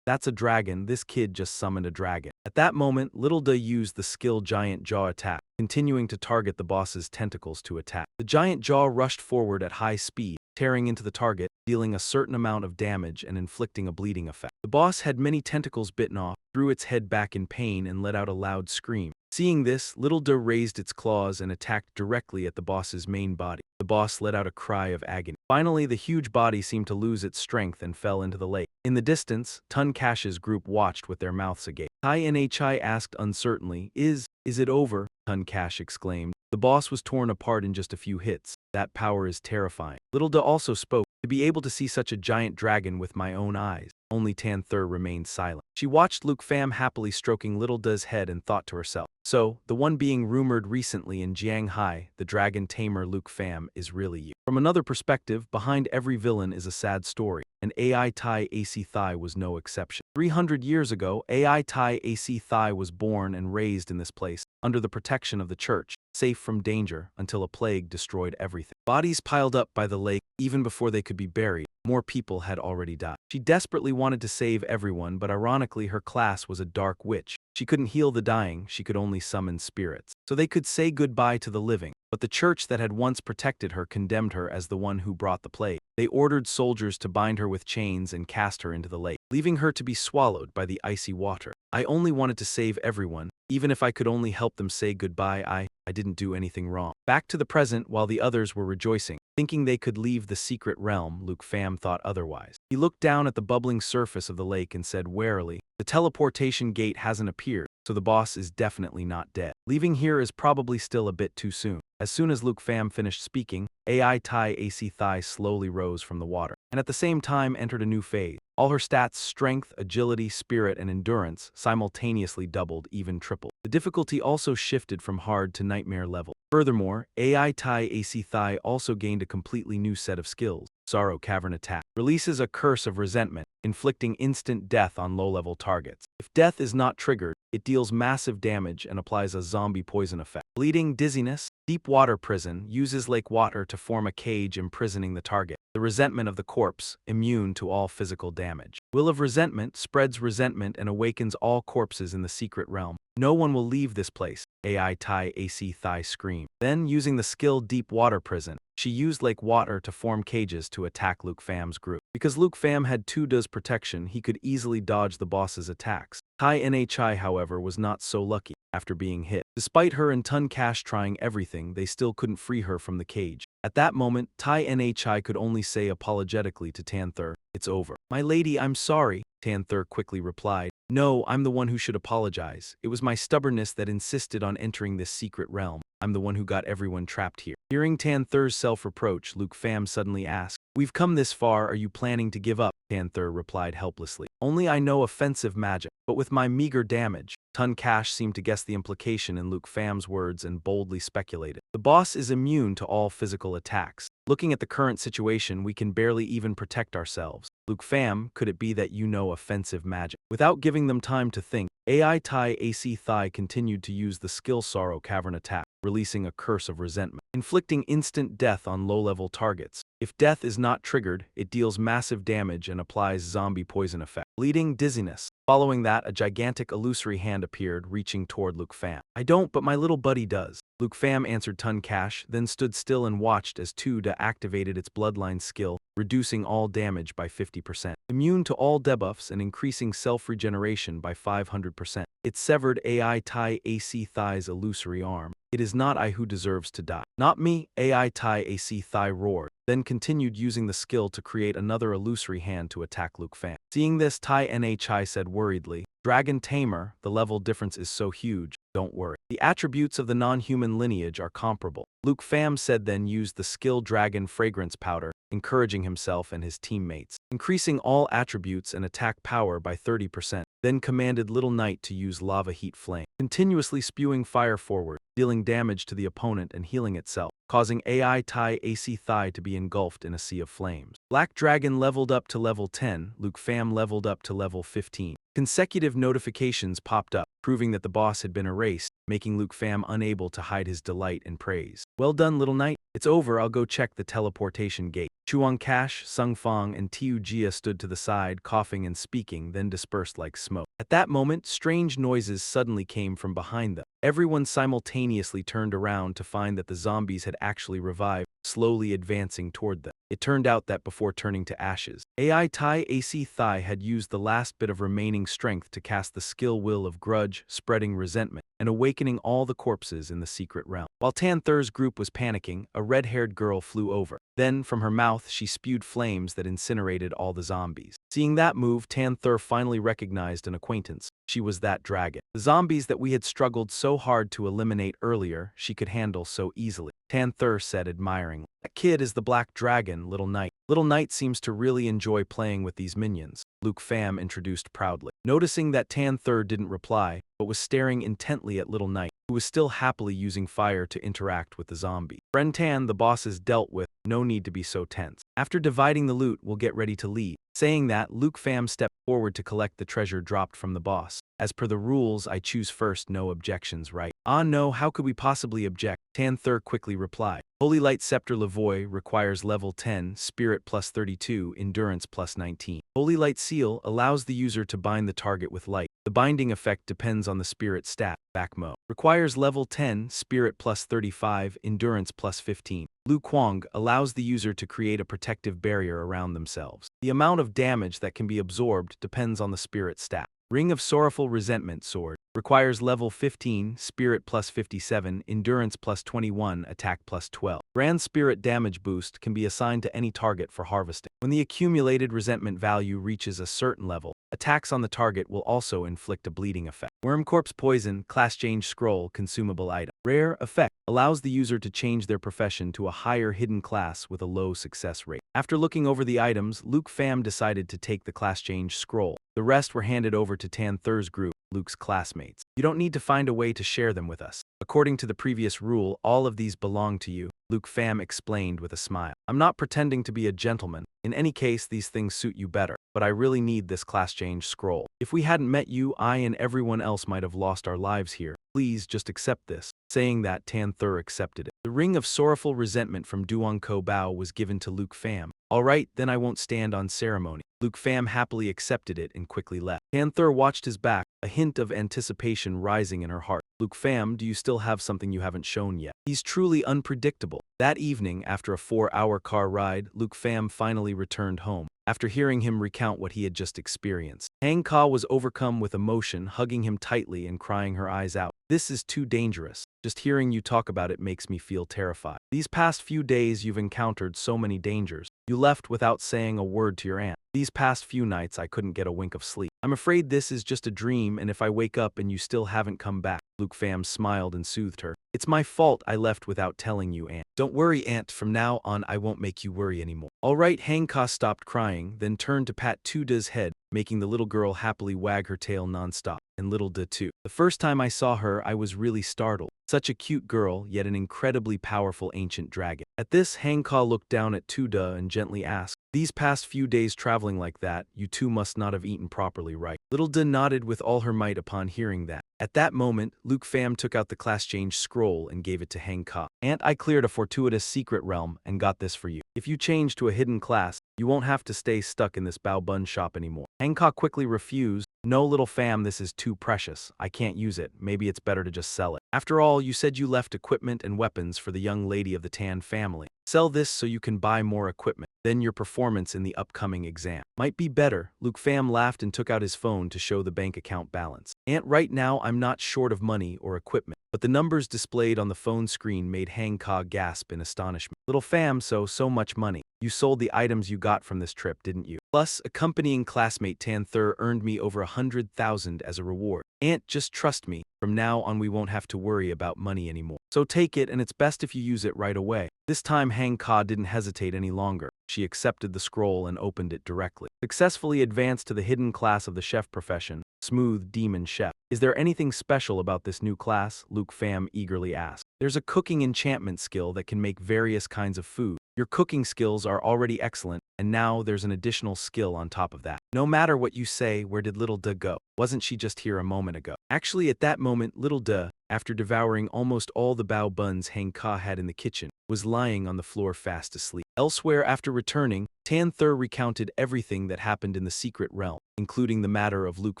That's a dragon, this kid just summoned a dragon." At that moment, Little Duh used the skill Giant Jaw attack, continuing to target the boss's tentacles to attack. The Giant Jaw rushed forward at high speed, tearing into the target, dealing a certain amount of damage and inflicting a bleeding effect. The boss had many tentacles bitten off, threw its head back in pain and let out a loud scream. Seeing this, Little Duh raised its claws and attacked directly at the boss's main body. The boss let out a cry of agony. Finally, the huge body seemed to lose its strength and fell into the lake. In the distance, Tun Cash's group watched with their mouths agape. Tai Nhi asked uncertainly, Is it over?" Tun Cash exclaimed. "The boss was torn apart in just a few hits. That power is terrifying." Little Duh also spoke, "To be able to see such a giant dragon with my own eyes." Only Tanther remained silent. She watched Luke Pham happily stroking Little Duh's head and thought to herself, "So, the one being rumored recently in Jianghai, the dragon tamer Luke Pham, is really you." From another perspective, behind every villain is a sad story, and AI Tai AC Thai was no exception. 300 years ago, AI Tai AC Thai was born and raised in this place, under the protection of the church, safe from danger until a plague destroyed everything. Bodies piled up by the lake even before they could be buried. More people had already died. She desperately wanted to save everyone, but ironically her class was a dark witch. She couldn't heal the dying, she could only summon spirits. So they could say goodbye to the living. But the church that had once protected her condemned her as the one who brought the plague. They ordered soldiers to bind her with chains and cast her into the lake, leaving her to be swallowed by the icy water. I only wanted to save everyone. Even if I could only help them say goodbye, I didn't do anything wrong. Back to the present, while the others were rejoicing, thinking they could leave the secret realm, Luke Pham thought otherwise. He looked down at the bubbling surface of the lake and said warily, "The teleportation gate hasn't appeared, so the boss is definitely not dead. Leaving here is probably still a bit too soon." As soon as Luke Pham finished speaking, AI Tai AC Thai slowly rose from the water, and at the same time entered a new phase. All her stats, strength, agility, spirit, and endurance, simultaneously doubled, even tripled. The difficulty also shifted from hard to nightmare level. Furthermore, AI Tai AC Thai also gained a completely new set of skills. Sorrow Cavern Attack releases a curse of resentment, inflicting instant death on low-level targets. If death is not triggered, it deals massive damage and applies a zombie poison effect. Bleeding Dizziness, Deep Water Prison uses lake water to form a cage imprisoning the target. The resentment of the corpse, immune to all physical damage. Will of Resentment spreads resentment and awakens all corpses in the secret realm. No one will leave this place, AI Tai AC Thai screamed. Then, using the skill Deep Water Prison, she used lake water to form cages to attack Luke Pham's group. Because Luke Pham had 2 protection, he could easily dodge the boss's attacks. Tai Nhi, however, was not so lucky after being hit. Despite her and Tun Cash trying everything, they still couldn't free her from the cage. At that moment, Tai Nhi could only say apologetically to Tanther, "It's over." "My lady, I'm sorry," Tanther quickly replied. "No, I'm the one who should apologize. It was my stubbornness that insisted on entering this secret realm. I'm the one who got everyone trapped here." Hearing Tanther's self-reproach, Luke Pham suddenly asked, "We've come this far, are you planning to give up?" Tanther replied helplessly, "Only I know offensive magic, but with my meager damage." Tun Cash seemed to guess the implication in Luke Pham's words and boldly speculated. "The boss is immune to all physical attacks. Looking at the current situation, we can barely even protect ourselves. Luke Pham, could it be that you know offensive magic?" Without giving them time to think, AI Tai AC Thai continued to use the skill Sorrow Cavern Attack, releasing a curse of resentment, inflicting instant death on low-level targets. If death is not triggered, it deals massive damage and applies zombie poison effect. Bleeding Dizziness. Following that, a gigantic illusory hand appeared, reaching toward Luke Pham. "I don't, but my little buddy does." Luke Pham answered Tun Cash, then stood still and watched as Tuda activated its bloodline skill, reducing all damage by 50%. Immune to all debuffs and increasing self-regeneration by 500%. It severed AI Tai AC Thai's illusory arm. "It is not I who deserves to die." "Not me," AI Tai AC Thai roared, then continued using the skill to create another illusory hand to attack Luke Pham. Seeing this, Tai Nhi said worriedly, "Dragon Tamer, the level difference is so huge, don't worry. The attributes of the non-human lineage are comparable." Luke Pham said then used the skill Dragon Fragrance Powder, encouraging himself and his teammates, increasing all attributes and attack power by 30%, then commanded Little Knight to use Lava Heat Flame, continuously spewing fire forward, dealing damage to the opponent and healing itself, causing AI Tai AC Thai to be engulfed in a sea of flames. Black Dragon leveled up to level 10, Luke Pham leveled up to level 15. Consecutive notifications popped up, proving that the boss had been erased, making Luke Pham unable to hide his delight and praise. "Well done, Little Knight. It's over, I'll go check the teleportation gate." Chuang Cash, Sung Fong, and Tiu Jia stood to the side, coughing and speaking, then dispersed like smoke. At that moment, strange noises suddenly came from behind them. Everyone simultaneously turned around to find that the zombies had actually revived, slowly advancing toward them. It turned out that before turning to ashes, AI Tai AC Thai had used the last bit of remaining strength to cast the skill Will of Grudge, spreading resentment, and awakening all the corpses in the secret realm. While Tanther's group was panicking, a red-haired girl flew over. Then, from her mouth, she spewed flames that incinerated all the zombies. Seeing that move, Tanther finally recognized an acquaintance. She was that dragon. The zombies that we had struggled so hard to eliminate earlier, she could handle so easily. Tanther said admiringly, "That kid is the Black Dragon, Little Knight. Little Knight seems to really enjoy playing with these minions," Luke Pham introduced proudly. Noticing that Tanther didn't reply, but was staring intently at Little Knight, who was still happily using fire to interact with the zombie. "Friend Tan, the boss is dealt with, no need to be so tense. After dividing the loot, we'll get ready to leave." Saying that, Luke Pham stepped forward to collect the treasure dropped from the boss. "As per the rules, I choose first, no objections, right?" "Ah no, how could we possibly object?" Tanther quickly replied. Holy Light Scepter Lavoy requires level 10, Spirit plus 32, Endurance plus 19. Holy Light Seal allows the user to bind the target with light. The binding effect depends on the spirit stat, Bakmo. Requires level 10, Spirit plus 35, Endurance plus 15. Lu Kuang allows the user to create a protective barrier around themselves. The amount of damage that can be absorbed depends on the spirit stat. Ring of Sorrowful Resentment Sword requires level 15, Spirit plus 57, Endurance plus 21, Attack plus 12. Grand Spirit Damage Boost can be assigned to any target for harvesting. When the accumulated resentment value reaches a certain level, attacks on the target will also inflict a bleeding effect. Worm Corpse Poison, Class Change Scroll, Consumable Item. Rare Effect. allows the user to change their profession to a higher hidden class with a low success rate. After looking over the items, Luke Pham decided to take the class change scroll. The rest were handed over to Tan Thur's group, Luke's classmates. You don't need to find a way to share them with us. According to the previous rule, all of these belong to you, Luke Pham explained with a smile. I'm not pretending to be a gentleman. In any case, these things suit you better, but I really need this class change scroll. If we hadn't met you, I and everyone else might have lost our lives here. Please just accept this. Saying that, Tan Thur accepted it. The ring of sorrowful resentment from Duong Ko Bao was given to Luke Pham. All right, then I won't stand on ceremony. Luke Pham happily accepted it and quickly left. Tan Thur watched his back, a hint of anticipation rising in her heart. Luke Pham, do you still have something you haven't shown yet? He's truly unpredictable. That evening, after a 4-hour car ride, Luke Pham finally returned home. After hearing him recount what he had just experienced, Hang Ka was overcome with emotion, hugging him tightly and crying her eyes out. This is too dangerous. Just hearing you talk about it makes me feel terrified. These past few days you've encountered so many dangers. You left without saying a word to your aunt. These past few nights I couldn't get a wink of sleep. I'm afraid this is just a dream, and if I wake up and you still haven't come back. Luke Pham smiled and soothed her. It's my fault I left without telling you, aunt. Don't worry, aunt. From now on I won't make you worry anymore. All right. Hang Ka stopped crying, then turned to pat Tu Da's head, making the little girl happily wag her tail nonstop. And little Da too. The first time I saw her, I was really startled. Such a cute girl, yet an incredibly powerful ancient dragon. At this, Hang Ka looked down at Tu Da and gently asked, these past few days traveling like that, you two must not have eaten properly, right? Little Da nodded with all her might upon hearing that. At that moment, Luke Pham took out the class change scroll and gave it to Hang Ka. Aunt, I cleared a fortuitous secret realm and got this for you. If you change to a hidden class, you won't have to stay stuck in this Bao Bun shop anymore. Hang Ka quickly refused. No, little Pham, this is too precious. I can't use it. Maybe it's better to just sell it. After all, you said you left equipment and weapons for the young lady of the Tan family. Sell this so you can buy more equipment. Then your performance in the upcoming exam might be better. Luke Pham laughed and took out his phone to show the bank account balance. Aunt, right now I'm not short of money or equipment. But the numbers displayed on the phone screen made Hang Ka gasp in astonishment. Little Pham, so much money. You sold the items you got from this trip, didn't you? Plus, accompanying classmate Tan Thur earned me over 100,000 as a reward. Aunt, just trust me. From now on we won't have to worry about money anymore. So take it, and it's best if you use it right away. This time Hang Ka didn't hesitate any longer. She accepted the scroll and opened it directly. Successfully advanced to the hidden class of the chef profession, Smooth Demon Chef. Is there anything special about this new class? Luke Pham eagerly asked. There's a cooking enchantment skill that can make various kinds of food. Your cooking skills are already excellent, and now there's an additional skill on top of that. No matter what you say, where did little Da go? Wasn't she just here a moment ago? Actually, at that moment, little Da, after devouring almost all the bao buns Hang Ka had in the kitchen, was lying on the floor fast asleep. Elsewhere, after returning, Tan Thur recounted everything that happened in the secret realm, including the matter of Luke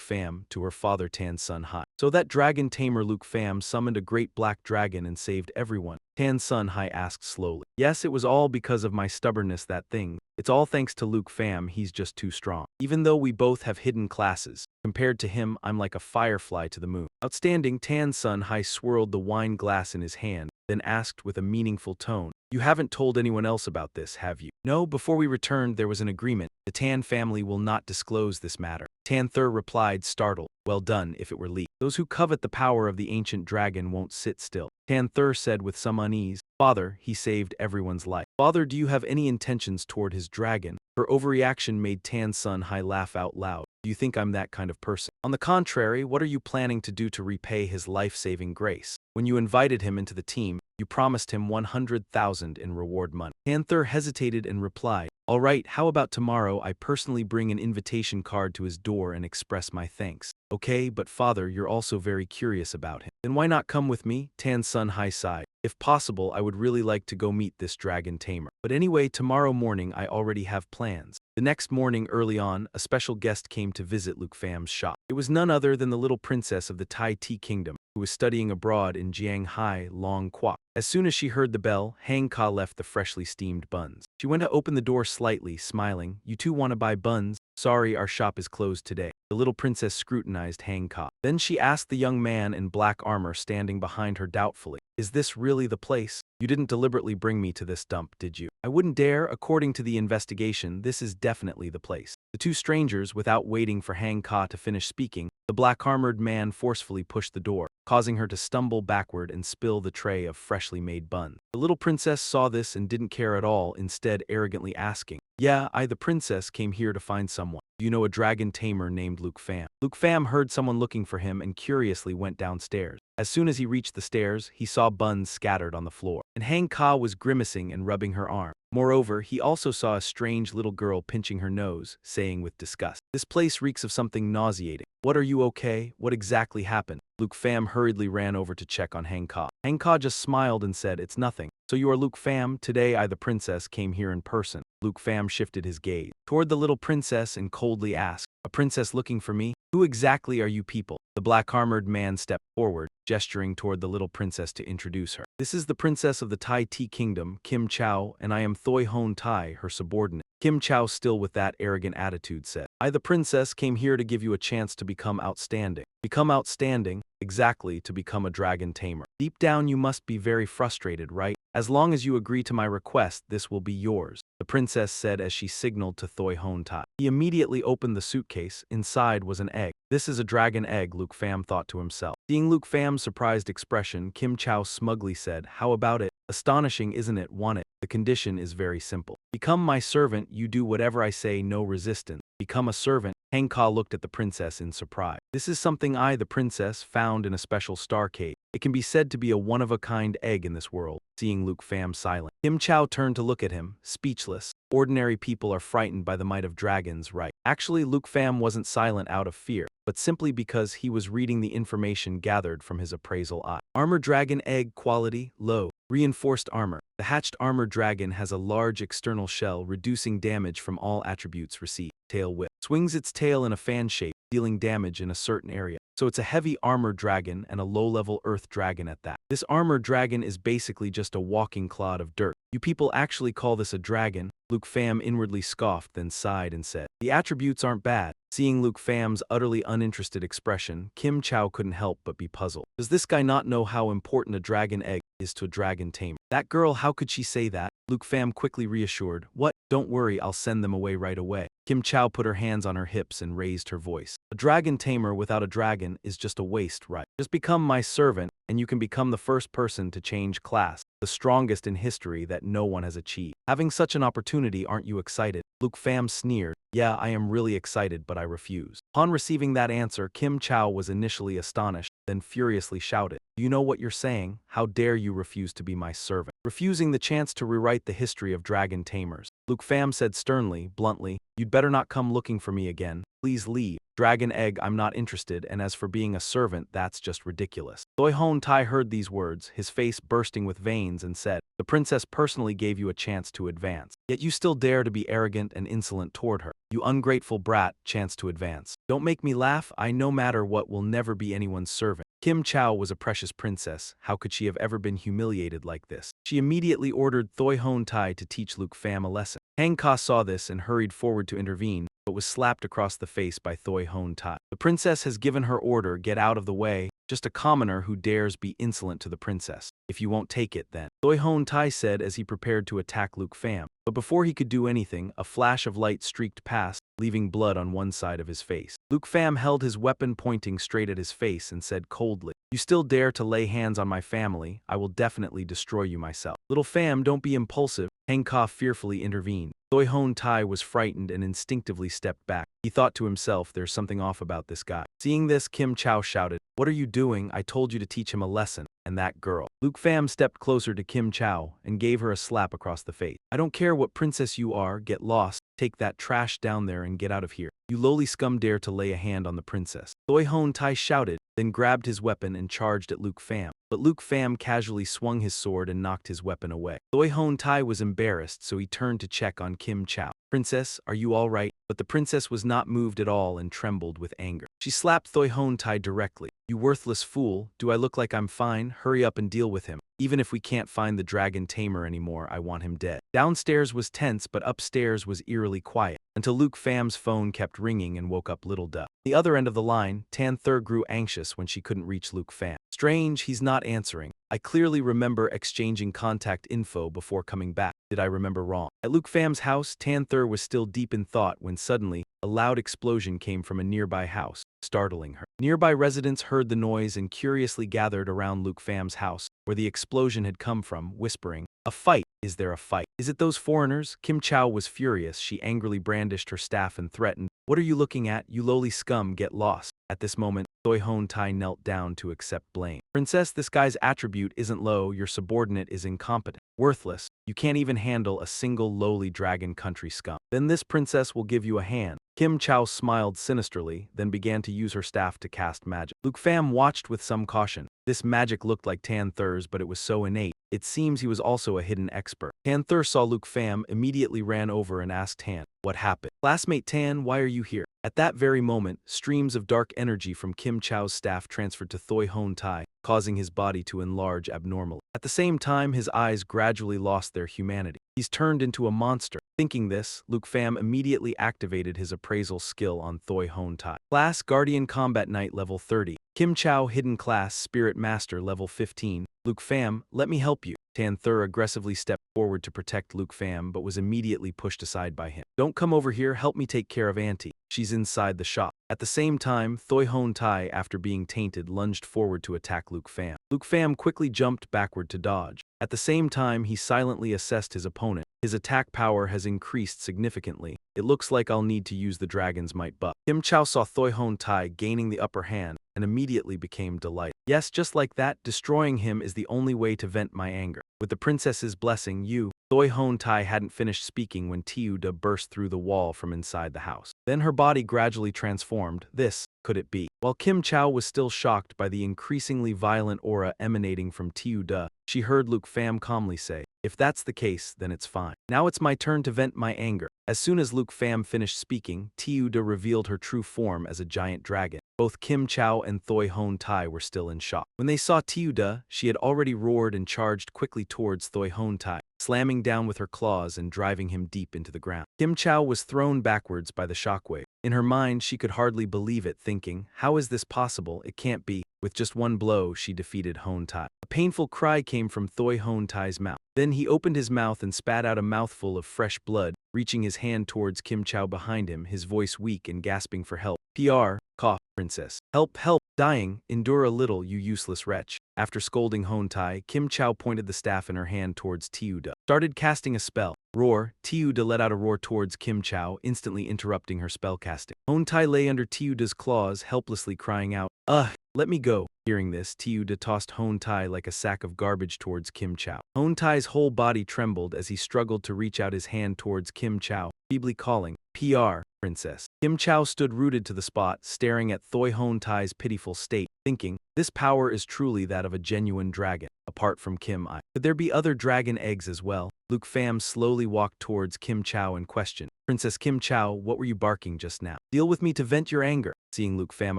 Pham to her father Tan Sun Hai. So that dragon tamer Luke Pham summoned a great black dragon and saved everyone. Tan Sun Hai asked slowly. Yes, it was all because of my stubbornness, that thing. It's all thanks to Luke Pham, he's just too strong. Even though we both have hidden classes, compared to him, I'm like a firefly to the moon. Outstanding. Tan Sun Hai swirled the wine glass in his hand, then asked with a meaningful tone, you haven't told anyone else about this, have you? No, before we returned there was an agreement. The Tan family will not disclose this matter. Tan Thur replied, startled. Well done, if it were leaked. Those who covet the power of the ancient dragon won't sit still. Tan Thur said with some unease, Father, he saved everyone's life. Father, do you have any intentions toward his dragon? Her overreaction made Tan Sun Hai laugh out loud. Do you think I'm that kind of person? On the contrary, what are you planning to do to repay his life-saving grace? When you invited him into the team, you promised him 100,000 in reward money. Tan Thur hesitated and replied, all right, how about tomorrow I personally bring an invitation card to his door and express my thanks? Okay, but father, you're also very curious about him. Then why not come with me? Tan Sun Hai sighed. If possible, I would really like to go meet this dragon tamer. But anyway, tomorrow morning I already have plans. The next morning early on, a special guest came to visit Luke Pham's shop. It was none other than the little princess of the Tai Ti kingdom, who was studying abroad in Jianghai, Long Quoc. As soon as she heard the bell, Hang Ka left the freshly steamed buns. She went to open the door slightly, smiling. You two want to buy buns? Sorry, our shop is closed today. The little princess scrutinized Hang Ka. Then she asked the young man in black armor standing behind her doubtfully, is this really the place? You didn't deliberately bring me to this dump, did you? I wouldn't dare. According to the investigation, this is definitely the place. The two strangers, without waiting for Hang Ka to finish speaking, the black-armored man forcefully pushed the door, causing her to stumble backward and spill the tray of freshly made buns. The little princess saw this and didn't care at all, instead arrogantly asking, "Yeah, the princess, came here to find someone. Do you know a dragon tamer named Luke Pham?" Luke Pham heard someone looking for him and curiously went downstairs. As soon as he reached the stairs, he saw buns scattered on the floor, and Hang Ka was grimacing and rubbing her arm. Moreover, he also saw a strange little girl pinching her nose, saying with disgust, "This place reeks of something nauseating. What, are you okay? What exactly happened?" Luke Pham hurriedly ran over to check on Hang Ka. Hang Ka just smiled and said, "It's nothing." "So you are Luke Pham? Today the princess came here in person." Luke Pham shifted his gaze toward the little princess and coldly asked, "A princess looking for me? Who exactly are you people?" The black-armored man stepped forward, gesturing toward the little princess to introduce her. "This is the princess of the Tai Ti Kingdom, Kim Chow, and I am Thoi Hon Tai, her subordinate." Kim Chow, still with that arrogant attitude, said, "I, the princess, came here to give you a chance to become outstanding." "Become outstanding?" "Exactly, to become a dragon tamer. Deep down you must be very frustrated, right? As long as you agree to my request, this will be yours," the princess said as she signaled to Thoi Hon Tai. He immediately opened the suitcase. Inside was an egg. "This is a dragon egg," Luke Pham thought to himself. Seeing Luke Pham's surprised expression, Kim Chow smugly said, "How about it? Astonishing, isn't it? Want it? The condition is very simple. Become my servant, you do whatever I say, no resistance." Become a servant? Hang Ka looked at the princess in surprise. "This is something I, the princess, found in a special star cave. It can be said to be a one-of-a-kind egg in this world." Seeing Luke Pham silent, Kim Chow turned to look at him, speechless. Ordinary people are frightened by the might of dragons, right? Actually, Luke Pham wasn't silent out of fear, but simply because he was reading the information gathered from his appraisal eye. Armor dragon egg quality, low. Reinforced armor. The hatched armored dragon has a large external shell, reducing damage from all attributes received. Tail whip. Swings its tail in a fan shape, dealing damage in a certain area. So it's a heavy armored dragon and a low-level earth dragon at that. This armored dragon is basically just a walking clod of dirt. You people actually call this a dragon? Luke Pham inwardly scoffed, then sighed and said, "The attributes aren't bad." Seeing Luke Pham's utterly uninterested expression, Kim Chow couldn't help but be puzzled. Does this guy not know how important a dragon egg is to a dragon tamer? That girl, how could she say that? Luke Pham quickly reassured, "What? Don't worry, I'll send them away right away." Kim Chow put her hands on her hips and raised her voice. "A dragon tamer without a dragon is just a waste, right? Just become my servant, and you can become the first person to change class, the strongest in history that no one has achieved. Having such an opportunity, aren't you excited?" Luke Pham sneered. "Yeah, I am really excited, but I refuse." Upon receiving that answer, Kim Chow was initially astonished, then furiously shouted, "Do you know what you're saying? How dare you refuse to be my servant? Refusing the chance to rewrite the history of dragon tamers." Luke Pham said sternly, bluntly, "You'd better not come looking for me again. Please leave. Dragon egg, I'm not interested, and as for being a servant, that's just ridiculous." Thoi Hon Tai heard these words, his face bursting with veins, and said, "The princess personally gave you a chance to advance, yet you still dare to be arrogant and insolent toward her. You ungrateful brat, chance to advance. Don't make me laugh, I no matter what will never be anyone's servant." Kim Chow was a precious princess. How could she have ever been humiliated like this? She immediately ordered Thoi Hon Tai to teach Luke Pham a lesson. Hang Ka saw this and hurried forward to intervene, but was slapped across the face by Thoi Hon Tai. "The princess has given her order, get out of the way. Just a commoner who dares be insolent to the princess. If you won't take it, then," Thoi Hon Tai said as he prepared to attack Luke Pham. But before he could do anything, a flash of light streaked past, leaving blood on one side of his face. Luke Pham held his weapon pointing straight at his face and said coldly, "You still dare to lay hands on my family, I will definitely destroy you myself." "Little Pham, don't be impulsive," Hang Ka fearfully intervened. Thoi Hon Tai was frightened and instinctively stepped back. He thought to himself, there's something off about this guy. Seeing this, Kim Chow shouted, "What are you doing? I told you to teach him a lesson." And that girl. Luke Pham stepped closer to Kim Chow and gave her a slap across the face. "I don't care what princess you are, get lost. Take that trash down there and get out of here. You lowly scum dare to lay a hand on the princess." Thoi Hon Tai shouted, then grabbed his weapon and charged at Luke Pham. But Luke Pham casually swung his sword and knocked his weapon away. Thoi Hon Tai was embarrassed, so he turned to check on Kim Chow. "Princess, are you all right?" But the princess was not moved at all and trembled with anger. She slapped Thoi Hon Tai directly. "You worthless fool, do I look like I'm fine? Hurry up and deal with him. Even if we can't find the dragon tamer anymore, I want him dead." Downstairs was tense, but upstairs was eerily quiet, until Luke Pham's phone kept ringing and woke up Little Duh. The other end of the line, Tan Thur grew anxious when she couldn't reach Luke Pham. "Strange, he's not answering." I clearly remember exchanging contact info before coming back. Did I remember wrong? At Luke Fam's house, Tanther was still deep in thought when suddenly, a loud explosion came from a nearby house, startling her. Nearby residents heard the noise and curiously gathered around Luke Fam's house, where the explosion had come from, whispering, "A fight! Is there a fight? Is it those foreigners?" Kim Chow was furious. She angrily brandished her staff and threatened, "What are you looking at? You lowly scum, get lost." At this moment, Thoi Hon Tai knelt down to accept blame. "Princess, this guy's attribute isn't low, your subordinate is incompetent. Worthless. You can't even handle a single lowly dragon country scum. Then this princess will give you a hand." Kim Chow smiled sinisterly, then began to use her staff to cast magic. Luke Pham watched with some caution. This magic looked like Tanther's, but it was so innate. It seems he was also a hidden expert. Tanther saw Luke Pham, immediately ran over and asked Tan, "What happened?" "Classmate Tan, why are you here?" At that very moment, streams of dark energy from Kim Chow's staff transferred to Thoi Hon Tai, causing his body to enlarge abnormally. At the same time, his eyes gradually lost their humanity. He's turned into a monster. Thinking this, Luke Pham immediately activated his appraisal skill on Thoi Hon Tai. Class Guardian Combat Knight level 30. Kim Chow Hidden Class Spirit Master level 15. Luke Pham, let me help you. Tanther aggressively stepped forward to protect Luke Pham but was immediately pushed aside by him. "Don't come over here, help me take care of Auntie. She's inside the shop." At the same time, Thoi Hon Tai, after being tainted, lunged forward to attack Luke Pham. Luke Pham quickly jumped backward to dodge. At the same time, he silently assessed his opponent. His attack power has increased significantly. It looks like I'll need to use the Dragon's Might buff. Kim Chow saw Thoi Hon Tai gaining the upper hand and immediately became delighted. "Yes, just like that, destroying him is the only way to vent my anger. With the princess's blessing, you..." Thoi Hon Tai hadn't finished speaking when Tiu Da burst through the wall from inside the house. Then her body gradually transformed. This, could it be? While Kim Chow was still shocked by the increasingly violent aura emanating from Tiu Da, she heard Luke Pham calmly say, "If that's the case, then it's fine. Now it's my turn to vent my anger." As soon as Luke Pham finished speaking, Tiu Da revealed her true form as a giant dragon. Both Kim Chow and Thoi Hon Tai were still in shock. When they saw Tiu Da, she had already roared and charged quickly towards Thoi Hon Tai, slamming down with her claws and driving him deep into the ground. Kim Chow was thrown backwards by the shockwave. In her mind, she could hardly believe it, thinking, "How is this possible? It can't be." With just one blow, she defeated Hon Tai. A painful cry came from Thoi Hon Tai's mouth. Then he opened his mouth and spat out a mouthful of fresh blood, reaching his hand towards Kim Chow behind him, his voice weak and gasping for help. "PR, cough, princess. Help, help, dying, endure a little, you useless wretch." After scolding Hon Tai, Kim Chow pointed the staff in her hand towards Tiu Da. Started casting a spell. Roar. Tiu Da let out a roar towards Kim Chow, instantly interrupting her spell casting. Hon Tai lay under Tiu Da's claws, helplessly crying out, "Ugh, let me go." Hearing this, Tiu Da tossed Hon Tai like a sack of garbage towards Kim Chow. Hon Tai's whole body trembled as he struggled to reach out his hand towards Kim Chow, feebly calling, "PR, princess." Kim Chow stood rooted to the spot, staring at Thoi Hon Tai's pitiful state, thinking, this power is truly that of a genuine dragon. Apart from Kim I, could there be other dragon eggs as well? Luke Pham slowly walked towards Kim Chow and questioned, "Princess Kim Chow, what were you barking just now? Deal with me to vent your anger." Seeing Luke Pham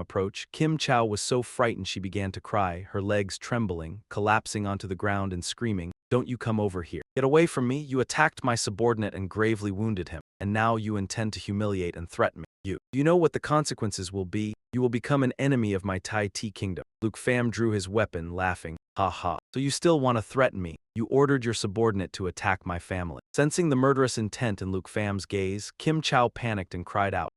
approach, Kim Chow was so frightened she began to cry, her legs trembling, collapsing onto the ground and screaming, "Don't you come over here. Get away from me, you attacked my subordinate and gravely wounded him, and now you intend to humiliate and threaten me. Do you know what the consequences will be? You will become an enemy of my Tai Ti kingdom." Luke Pham drew his weapon, laughing, "Ha ha. So you still want to threaten me? You ordered your subordinate to attack my family." Sensing the murderous intent in Luke Pham's gaze, Kim Chow panicked and cried out,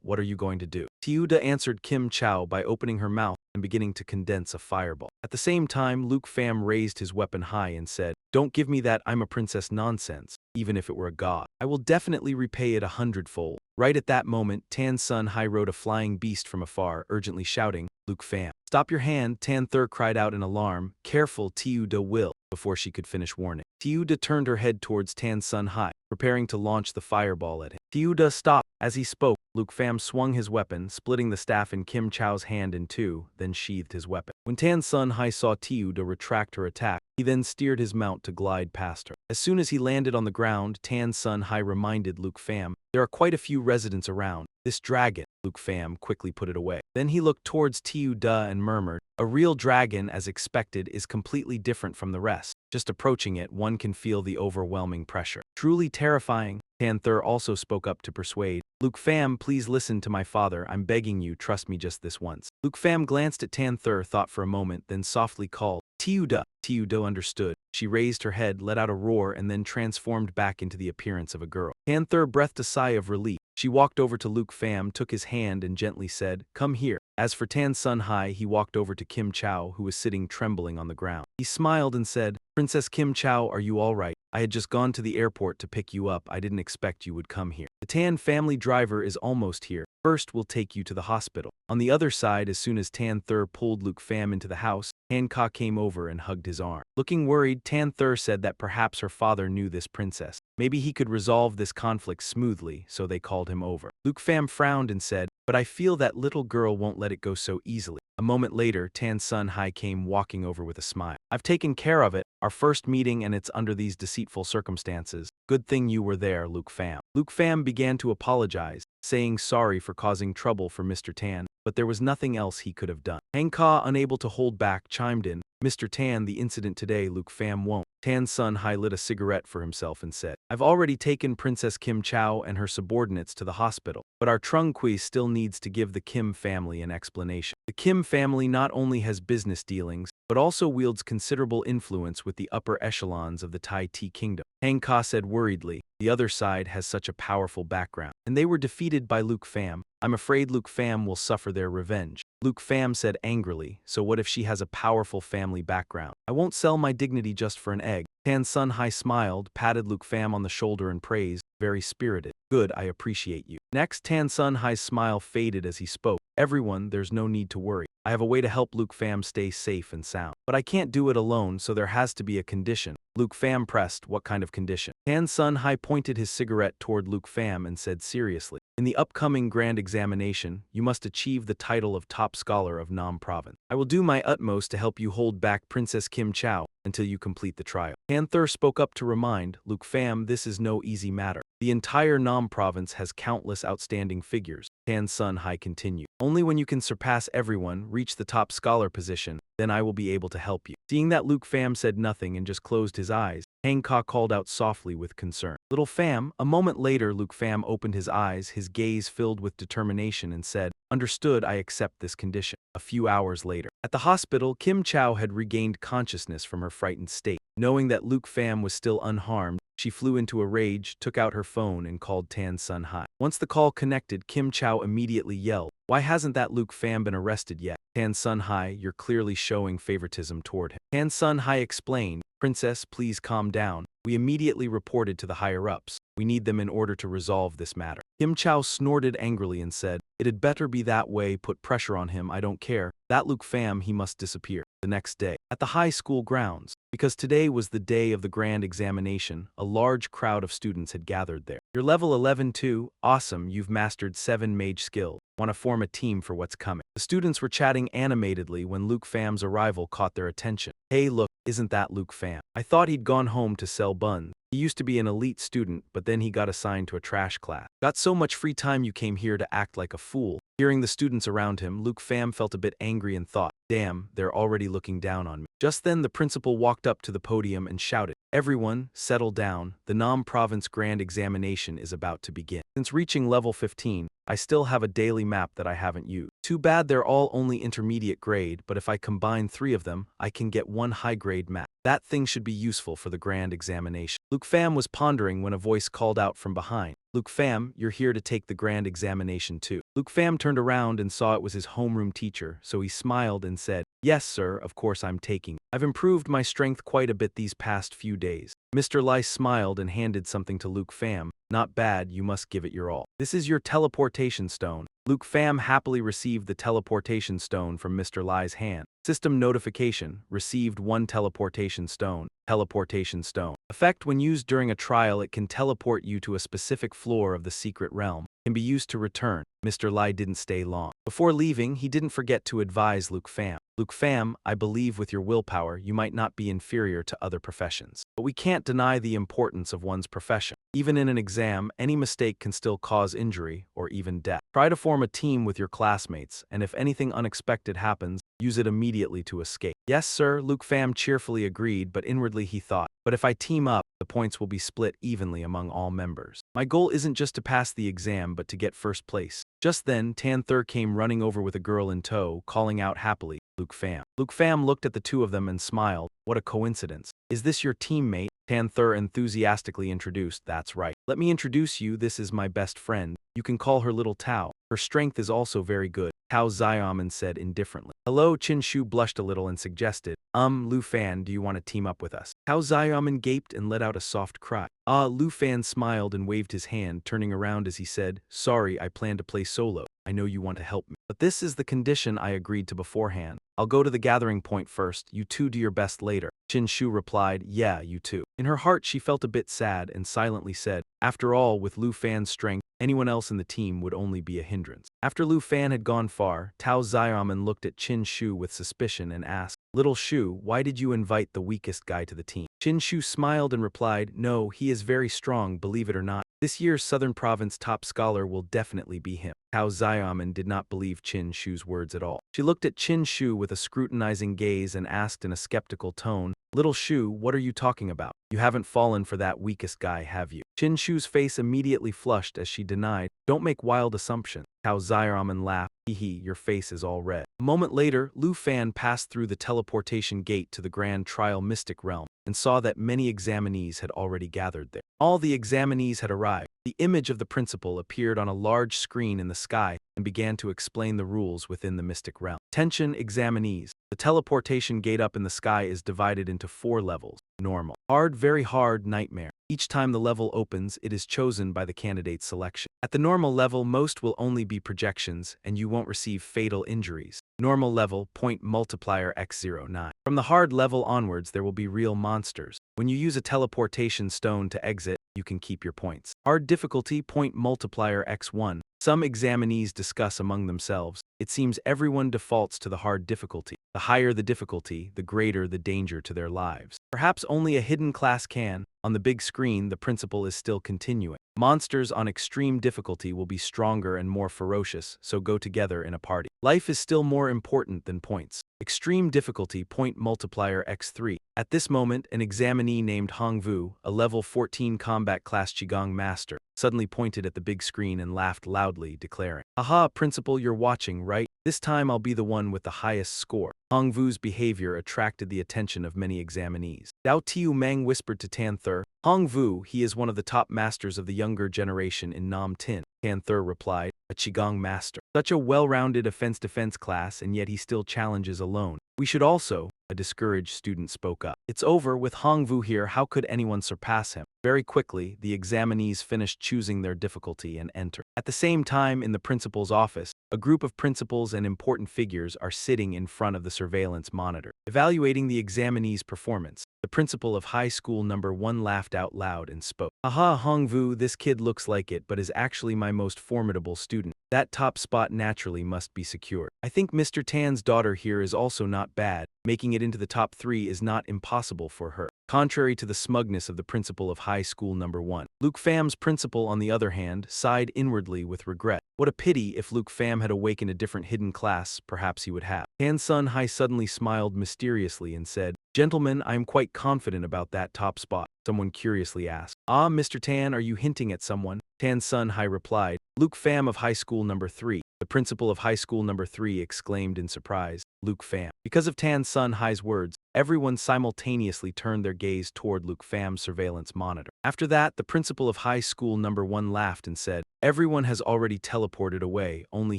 What are you going to do?" Tiu Da answered Kim Chow by opening her mouth and beginning to condense a fireball. At the same time, Luke Pham raised his weapon high and said, "Don't give me that I'm a princess nonsense, even if it were a god. I will definitely repay it 100-fold. Right at that moment, Tan Sun Hai rode a flying beast from afar, urgently shouting, "Luke Pham, stop your hand!" Tan Thur cried out in alarm, "Careful, Tiu Da will," before she could finish warning. Tiu Da turned her head towards Tan Sun Hai, preparing to launch the fireball at him. Tiu Da stopped. As he spoke, Luke Pham swung his weapon, splitting the staff in Kim Chow's hand in two, then sheathed his weapon. When Tan Sun Hai saw Tiu Da retract her attack, he then steered his mount to glide past her. As soon as he landed on the ground, Tan Sun Hai reminded Luke Pham, "There are quite a few residents around. This dragon," Luke Pham quickly put it away. Then he looked towards Tiu Da and murmured, "A real dragon, as expected, is completely different from the rest. Just approaching it, one can feel the overwhelming pressure. Truly terrifying." Tanther also spoke up to persuade, "Luke Pham, please listen to my father. I'm begging you, trust me just this once." Luke Pham glanced at Tanther, thought for a moment, then softly called, Tiudo understood. She raised her head, let out a roar, and then transformed back into the appearance of a girl. Panther breathed a sigh of relief. She walked over to Luke Pham, took his hand, and gently said, "Come here." As for Tan Sun Hai, he walked over to Kim Chow, who was sitting trembling on the ground. He smiled and said, "Princess Kim Chow, are you all right? I had just gone to the airport to pick you up. I didn't expect you would come here. The Tan family driver is almost here. First, we'll take you to the hospital." On the other side, as soon as Tan Thur pulled Luke Pham into the house, Hancock came over and hugged his arm. Looking worried, Tan Thur said that perhaps her father knew this princess. Maybe he could resolve this conflict smoothly, so they called him over. Luke Pham frowned and said, "But I feel that little girl won't let it go so easily." A moment later, Tan Sun Hai came walking over with a smile. "I've taken care of it. Our first meeting, and it's under these deceitful circumstances. Good thing you were there, Luke Pham." Luke Pham began to apologize, saying sorry for causing trouble for Mr. Tan, but there was nothing else he could have done. Hanka, unable to hold back, chimed in, "Mr. Tan, the incident today, Luke Pham won't." Tan Sun Hai lit a cigarette for himself and said, "I've already taken Princess Kim Chow and her subordinates to the hospital, but our Trung Kui still needs to give the Kim family an explanation. The Kim family not only has business dealings, but also wields considerable influence with the upper echelons of the Tai Ti kingdom." Hanka said worriedly, "The other side has such a powerful background, and they were defeated by Luke Pham. I'm afraid Luke Pham will suffer their revenge." Luke Pham said angrily, "So what if she has a powerful family background? I won't sell my dignity just for an egg." Tan Sun Hai smiled, patted Luke Pham on the shoulder and praised, "Very spirited. Good, I appreciate you." Next, Tan Sun Hai's smile faded as he spoke. "Everyone, there's no need to worry. I have a way to help Luke Pham stay safe and sound. But I can't do it alone, so there has to be a condition." Luke Pham pressed, "What kind of condition?" Tan Sun Hai pointed his cigarette toward Luke Pham and said seriously, "In the upcoming grand examination, you must achieve the title of top scholar of Nam Province. I will do my utmost to help you hold back Princess Kim Chow until you complete the trial." Panther spoke up to remind, "Luke Pham, this is no easy matter. The entire Nam Province has countless outstanding figures." Tan Sun Hai continued, "Only when you can surpass everyone, reach the top scholar position, then I will be able to help you." Seeing that Luke Pham said nothing and just closed his eyes, Hancock called out softly with concern, "Little Pham." A moment later, Luke Pham opened his eyes, his gaze filled with determination, and said, "Understood, I accept this condition." A few hours later, at the hospital, Kim Chow had regained consciousness from her frightened state. Knowing that Luke Pham was still unharmed, she flew into a rage, took out her phone, and called Tan Sun Hai. Once the call connected, Kim Chow immediately yelled, "Why hasn't that Luke Pham been arrested yet? Tan Sun Hai, you're clearly showing favoritism toward him." Tan Sun Hai explained, "Princess, please calm down. We immediately reported to the higher-ups. We need them in order to resolve this matter." Kim Chow snorted angrily and said, "It'd better be that way. Put pressure on him. I don't care. That Luke Pham, he must disappear." The next day, at the high school grounds, because today was the day of the grand examination, a large crowd of students had gathered there. "You're level 11 too? Awesome, you've mastered 7 mage skills. Want to form a team for what's coming." The students were chatting animatedly when Luke Pham's arrival caught their attention. "Hey look, isn't that Luke Pham? I thought he'd gone home to sell buns. He used to be an elite student, but then he got assigned to a trash class. Got so much free time you came here to act like a fool." Hearing the students around him, Luke Pham felt a bit angry and thought, "Damn, they're already looking down on me." Just then the principal walked up to the podium and shouted, "Everyone, settle down. The Nam Province Grand Examination is about to begin. Since reaching level 15, I still have a daily map that I haven't used. Too bad they're all only intermediate grade, but if I combine 3 of them, I can get 1 high-grade map. That thing should be useful for the grand examination." Luke Pham was pondering when a voice called out from behind, "Luke Pham, you're here to take the grand examination too." Luke Pham turned around and saw it was his homeroom teacher, so he smiled and said, "Yes sir, of course I'm taking. I've improved my strength quite a bit these past few days." Mr. Lai smiled and handed something to Luke Pham. "Not bad, you must give it your all. This is your teleportation stone." Luke Pham happily received the teleportation stone from Mr. Lai's hand. System notification, received 1 teleportation stone. Teleportation stone. Effect: when used during a trial, it can teleport you to a specific floor of the secret realm. Can be used to return. Mr. Lai didn't stay long. Before leaving, he didn't forget to advise Luke Pham. "Luke Pham, I believe with your willpower, you might not be inferior to other professions. But we can't deny the importance of one's profession. Even in an exam, any mistake can still cause injury or even death. Try to form a team with your classmates, and if anything unexpected happens, use it immediately to escape." "Yes sir," Luke Pham cheerfully agreed, but inwardly he thought, "But if I team up, the points will be split evenly among all members. My goal isn't just to pass the exam but to get first place." Just then, Tan Thur came running over with a girl in tow, calling out happily, "Luke Pham." Luke Pham looked at the two of them and smiled. What a coincidence. Is this your teammate? Tamer enthusiastically introduced. That's right. Let me introduce you, this is my best friend. You can call her Little Tao. Her strength is also very good, Tao Xiaoman said indifferently. Hello, Qin Shu blushed a little and suggested, Lu Fan, do you want to team up with us? Tao Xiaoman gaped and let out a soft cry. Lu Fan smiled and waved his hand, turning around as he said, sorry, I plan to play solo. I know you want to help me. But this is the condition I agreed to beforehand. I'll go to the gathering point first, you two do your best later. Qin Shu replied, yeah, you too. In her heart she felt a bit sad and silently said, after all, with Lu Fan's strength, anyone else in the team would only be a hindrance. After Lu Fan had gone far, Tao Xiaoman looked at Qin Shu with suspicion and asked, Little Shu, why did you invite the weakest guy to the team? Qin Shu smiled and replied, no, he is very strong, believe it or not. This year's Southern Province top scholar will definitely be him. Tao Xiaoman did not believe Qin Shu's words at all. She looked at Qin Shu with a scrutinizing gaze and asked in a skeptical tone, Little Shu, what are you talking about? You haven't fallen for that weakest guy, have you? Qin Shu's face immediately flushed as she denied, don't make wild assumptions. Tao Xiaoman laughed, hee, your face is all red. A moment later, Lu Fan passed through the teleportation gate to the Grand Trial Mystic Realm and saw that many examinees had already gathered there. All the examinees had arrived. The image of the principal appeared on a large screen in the sky and began to explain the rules within the mystic realm. Attention, examinees. The teleportation gate up in the sky is divided into 4 levels. Normal, hard, very hard, nightmare. Each time the level opens, it is chosen by the candidate's selection. At the normal level, most will only be projections, and you won't receive fatal injuries. Normal level, point multiplier x09. From the hard level onwards, there will be real monsters. When you use a teleportation stone to exit, you can keep your points. Hard difficulty, point multiplier x1. Some examinees discuss among themselves. It seems everyone defaults to the hard difficulty. The higher the difficulty, the greater the danger to their lives. Perhaps only a hidden class can. On the big screen, the principle is still continuing. Monsters on extreme difficulty will be stronger and more ferocious, so go together in a party. Life is still more important than points. Extreme difficulty, point multiplier x3. At this moment, an examinee named Hongvu, a level 14 combat class Qigong master, suddenly pointed at the big screen and laughed loudly, declaring, Aha, principal, you're watching, right? This time I'll be the one with the highest score. Hongvu's behavior attracted the attention of many examinees. Dao Tiu Meng whispered to Tan Ther, Hongvu, he is one of the top masters of the younger generation in Nam Tin. Tan Ther replied, a Qigong master. Such a well-rounded offense-defense class, and yet he still challenges alone. We should also, a discouraged student spoke up. It's over with Hongvu here, how could anyone surpass him? Very quickly, the examinees finished choosing their difficulty and entered. At the same time, in the principal's office, a group of principals and important figures are sitting in front of the surveillance monitor, evaluating the examinees' performance. The principal of high school number 1 laughed out loud and spoke. Aha, Hongvu, this kid looks like it but is actually my most formidable student. That top spot naturally must be secured. I think Mr. Tan's daughter here is also not bad. Making it into the top 3 is not impossible for her. Contrary to the smugness of the principal of high school number 1. Luke Pham's principal, on the other hand, sighed inwardly with regret. What a pity, if Luke Pham had awakened a different hidden class, perhaps he would have. Tan Sun Hai suddenly smiled mysteriously and said, Gentlemen, I am quite confident about that top spot. Someone curiously asked, Mr. Tan, are you hinting at someone? Tan Sun Hai replied, Luke Pham of high school number 3. The principal of high school number 3 exclaimed in surprise, Luke Pham. Because of Tan Sun Hai's words, everyone simultaneously turned their gaze toward Luke Pham's surveillance monitor. After that, the principal of high school number 1 laughed and said, Everyone has already teleported away, only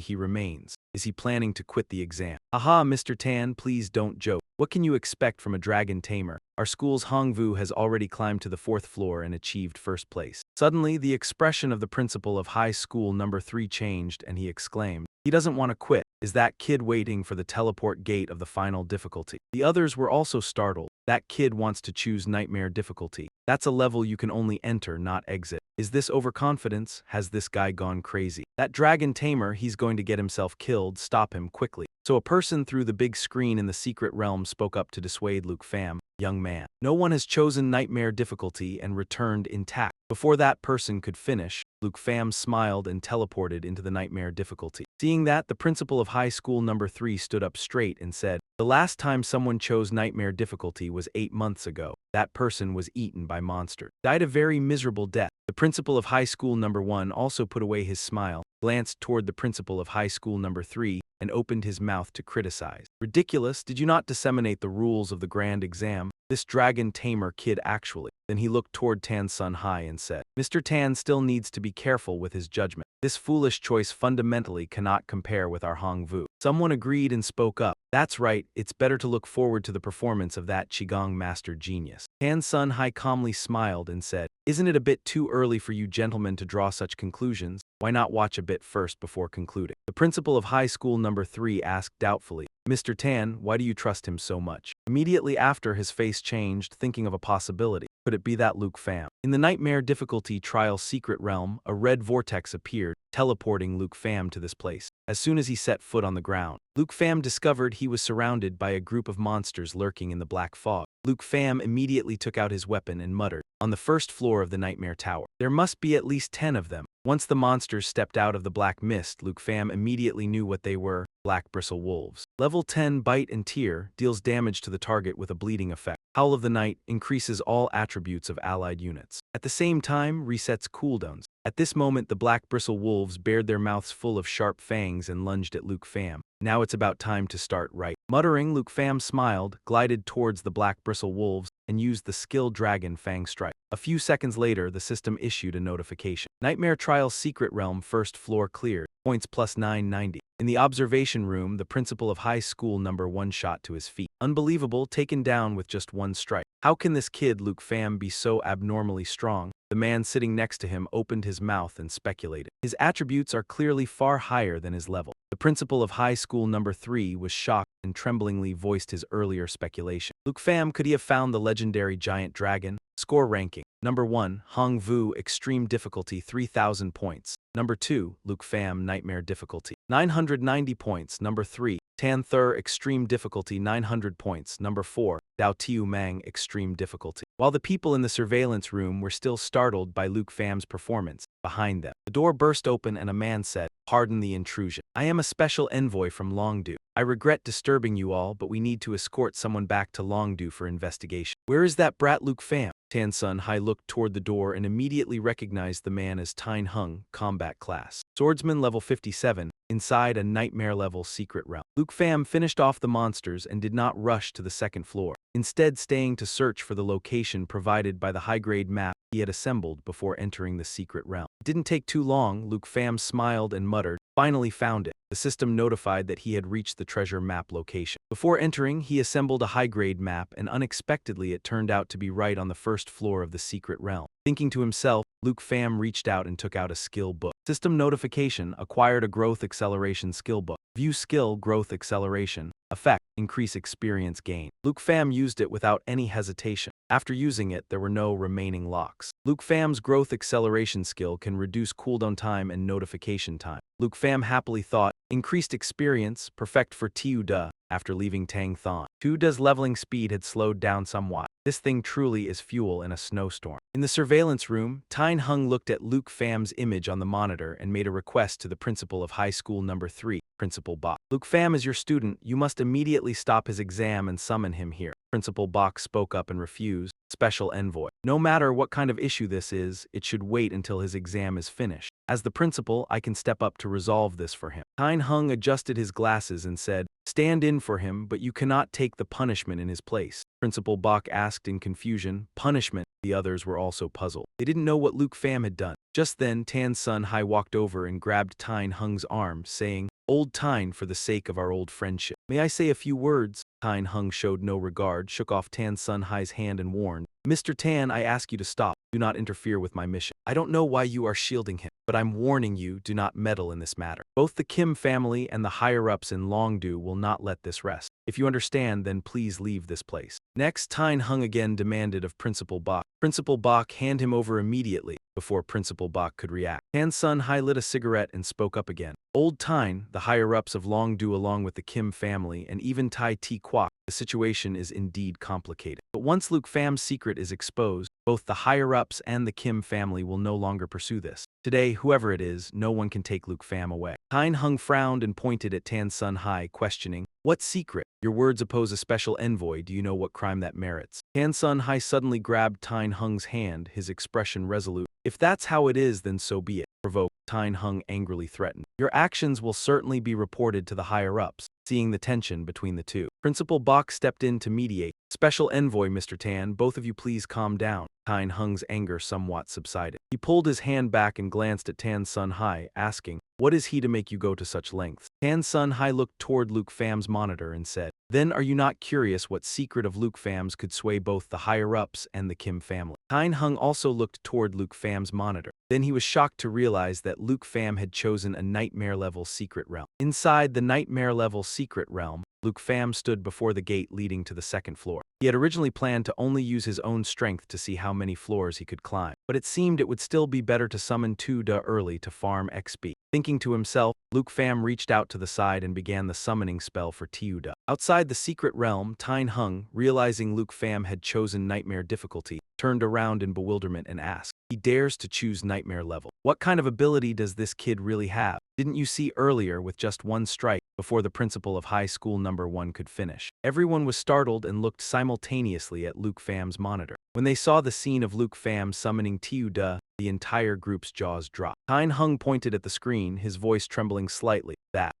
he remains. Is he planning to quit the exam? Aha, Mr. Tan, please don't joke. What can you expect from a dragon tamer? Our school's Hongvu has already climbed to the 4th floor and achieved first place. Suddenly, the expression of the principal of high school number 3 changed and he exclaimed, he doesn't want to quit. Is that kid waiting for the teleport gate of the final difficulty? The others were also startled. That kid wants to choose nightmare difficulty. That's a level you can only enter, not exit. Is this overconfidence? Has this guy gone crazy? That dragon tamer, he's going to get himself killed, stop him quickly. So a person through the big screen in the secret realm spoke up to dissuade Luke Pham. Young man, no one has chosen nightmare difficulty and returned intact. Before that person could finish, Luke Pham smiled and teleported into the nightmare difficulty. Seeing that, the principal of high school number 3 stood up straight and said, the last time someone chose nightmare difficulty was 8 months ago. That person was eaten by monsters. Died a very miserable death. The principal of high school number 1 also put away his smile, glanced toward the principal of high school number 3, and opened his mouth to criticize. Ridiculous, did you not disseminate the rules of the grand exam? This dragon tamer kid actually. Then he looked toward Tan Sun Hai and said, Mr. Tan still needs to be careful with his judgment. This foolish choice fundamentally cannot compare with our Hong Vu. Someone agreed and spoke up. That's right, it's better to look forward to the performance of that Qigong master genius. Tan Sun Hai calmly smiled and said, Isn't it a bit too early for you gentlemen to draw such conclusions? Why not watch a bit first before concluding? The principal of high school number 3 asked doubtfully, Mr. Tan, why do you trust him so much? Immediately after, his face changed, thinking of a possibility. Could it be that Luke Pham? In the nightmare difficulty trial secret realm, a red vortex appeared, teleporting Luke Pham to this place. As soon as he set foot on the ground, Luke Pham discovered he was surrounded by a group of monsters lurking in the black fog. Luke Pham immediately took out his weapon and muttered, On the first floor of the nightmare tower. There must be at least 10 of them. Once the monsters stepped out of the black mist, Luke Pham immediately knew what they were, black bristle wolves. Level 10 Bite and Tear deals damage to the target with a bleeding effect. Howl of the Night increases all attributes of allied units. At the same time, resets cooldowns. At this moment, the black bristle wolves bared their mouths full of sharp fangs and lunged at Luke Pham. Now it's about time to start right. Muttering, Luke Pham smiled, glided towards the black bristle wolves, and used the skill Dragon Fang Strike. A few seconds later, the system issued a notification. Nightmare Trial Secret Realm first floor cleared. Points plus 990. In the observation room, the principal of high school number 1 shot to his feet. Unbelievable, taken down with just one strike. How can this kid Luke Pham be so abnormally strong? The man sitting next to him opened his mouth and speculated. His attributes are clearly far higher than his level. The principal of high school number 3 was shocked and tremblingly voiced his earlier speculation. Luke Pham, could he have found the legendary giant dragon? Score ranking. Number 1, Hong Vu Extreme Difficulty 3000 points. Number 2, Luke Pham Nightmare Difficulty 990 points. Number 3, Tan Thur Extreme Difficulty 900 points. Number 4, Dao Tiu Mang Extreme Difficulty. While the people in the surveillance room were still startled by Luke Pham's performance, behind them, the door burst open and a man said, Pardon the intrusion. I am a special envoy from Longdu. I regret disturbing you all, but we need to escort someone back to Longdu for investigation. Where is that brat Luke Pham? Tan Sun Hai looked toward the door and immediately recognized the man as Tine Hung, combat class. Swordsman level 57, inside a nightmare-level secret realm. Luke Pham finished off the monsters and did not rush to the second floor, instead staying to search for the location provided by the high-grade map he had assembled before entering the secret realm. It didn't take too long. Luke Pham smiled and muttered, Finally found it. The system notified that he had reached the treasure map location. Before entering, he assembled a high-grade map, and unexpectedly it turned out to be right on the first floor of the secret realm. Thinking to himself, Luke Pham reached out and took out a skill book. System notification, acquired a growth acceleration skill book. View skill, growth acceleration. Effect, increase experience gain. Luke Pham used it without any hesitation. After using it, there were no remaining locks. Luke Pham's growth acceleration skill can reduce cooldown time and notification time. Luke Pham happily thought, increased experience, perfect for Tiu Da. After leaving Tang Thon, Tiu Da's leveling speed had slowed down somewhat. This thing truly is fuel in a snowstorm. In the surveillance room, Tine Hung looked at Luke Pham's image on the monitor and made a request to the principal of high school number 3, Principal Bach. Luke Pham is your student. You must immediately stop his exam and summon him here. Principal Bach spoke up and refused. Special envoy. No matter what kind of issue this is, it should wait until his exam is finished. As the principal, I can step up to resolve this for him. Tine Hung adjusted his glasses and said, Stand in for him, but you cannot take the punishment in his place. Principal Bach asked in confusion, Punishment? The others were also puzzled. They didn't know what Luke Pham had done. Just then, Tan Sun Hai walked over and grabbed Tine Hung's arm, saying, Old Tine, for the sake of our old friendship, may I say a few words? Tine Hung showed no regard, shook off Tan Sun Hai's hand and warned, Mr. Tan, I ask you to stop. Do not interfere with my mission. I don't know why you are shielding him, but I'm warning you, do not meddle in this matter. Both the Kim family and the higher-ups in Longdu will not let this rest. If you understand, then please leave this place. Next, Tine Hung again demanded of Principal Bach. Principal Bach hand him over immediately. Before Principal Bach could react, Tan Sun Hai lit a cigarette and spoke up again. Old Tine, the higher-ups of Longdu along with the Kim family and even Tai Ti Kwok, the situation is indeed complicated. But once Luke Pham's secret is exposed, both the higher-ups and the Kim family will no longer pursue this. Today, whoever it is, no one can take Luke Pham away. Tyne Hung frowned and pointed at Tan Sun Hai, questioning, "What secret? Your words oppose a special envoy. Do you know what crime that merits?" Tan Sun Hai suddenly grabbed Tyne Hung's hand, his expression resolute. "If that's how it is, then so be it," provoked. Tyne Hung angrily threatened. "Your actions will certainly be reported to the higher-ups." Seeing the tension between the two, Principal Bok stepped in to mediate. "Special Envoy, Mr. Tan, both of you please calm down." Tyne Hung's anger somewhat subsided. He pulled his hand back and glanced at Tan Sun Hai, asking, "What is he to make you go to such lengths?" Tan Sun Hai looked toward Luke Pham's monitor and said, "Then are you not curious what secret of Luke Pham's could sway both the higher-ups and the Kim family?" Tyne Hung also looked toward Luke Pham's monitor. Then he was shocked to realize that Luke Pham had chosen a nightmare-level secret realm. Inside the nightmare-level secret realm, Luke Pham stood before the gate leading to the second floor. He had originally planned to only use his own strength to see how many floors he could climb, but it seemed it would still be better to summon Tu-Da early to farm XP. Thinking to himself, Luke Pham reached out to the side and began the summoning spell for Tu-Da. Outside the secret realm, Tyne Hung, realizing Luke Pham had chosen nightmare difficulty, turned around in bewilderment and asked, "He dares to choose nightmare level. What kind of ability does this kid really have? Didn't you see earlier with just one strike, before the principal of high school number 1 could finish?" Everyone was startled and looked simultaneously at Luke Pham's monitor. When they saw the scene of Luke Pham summoning Tu-Da, the entire group's jaws dropped. Tyne Hung pointed at the screen, his voice trembling slightly.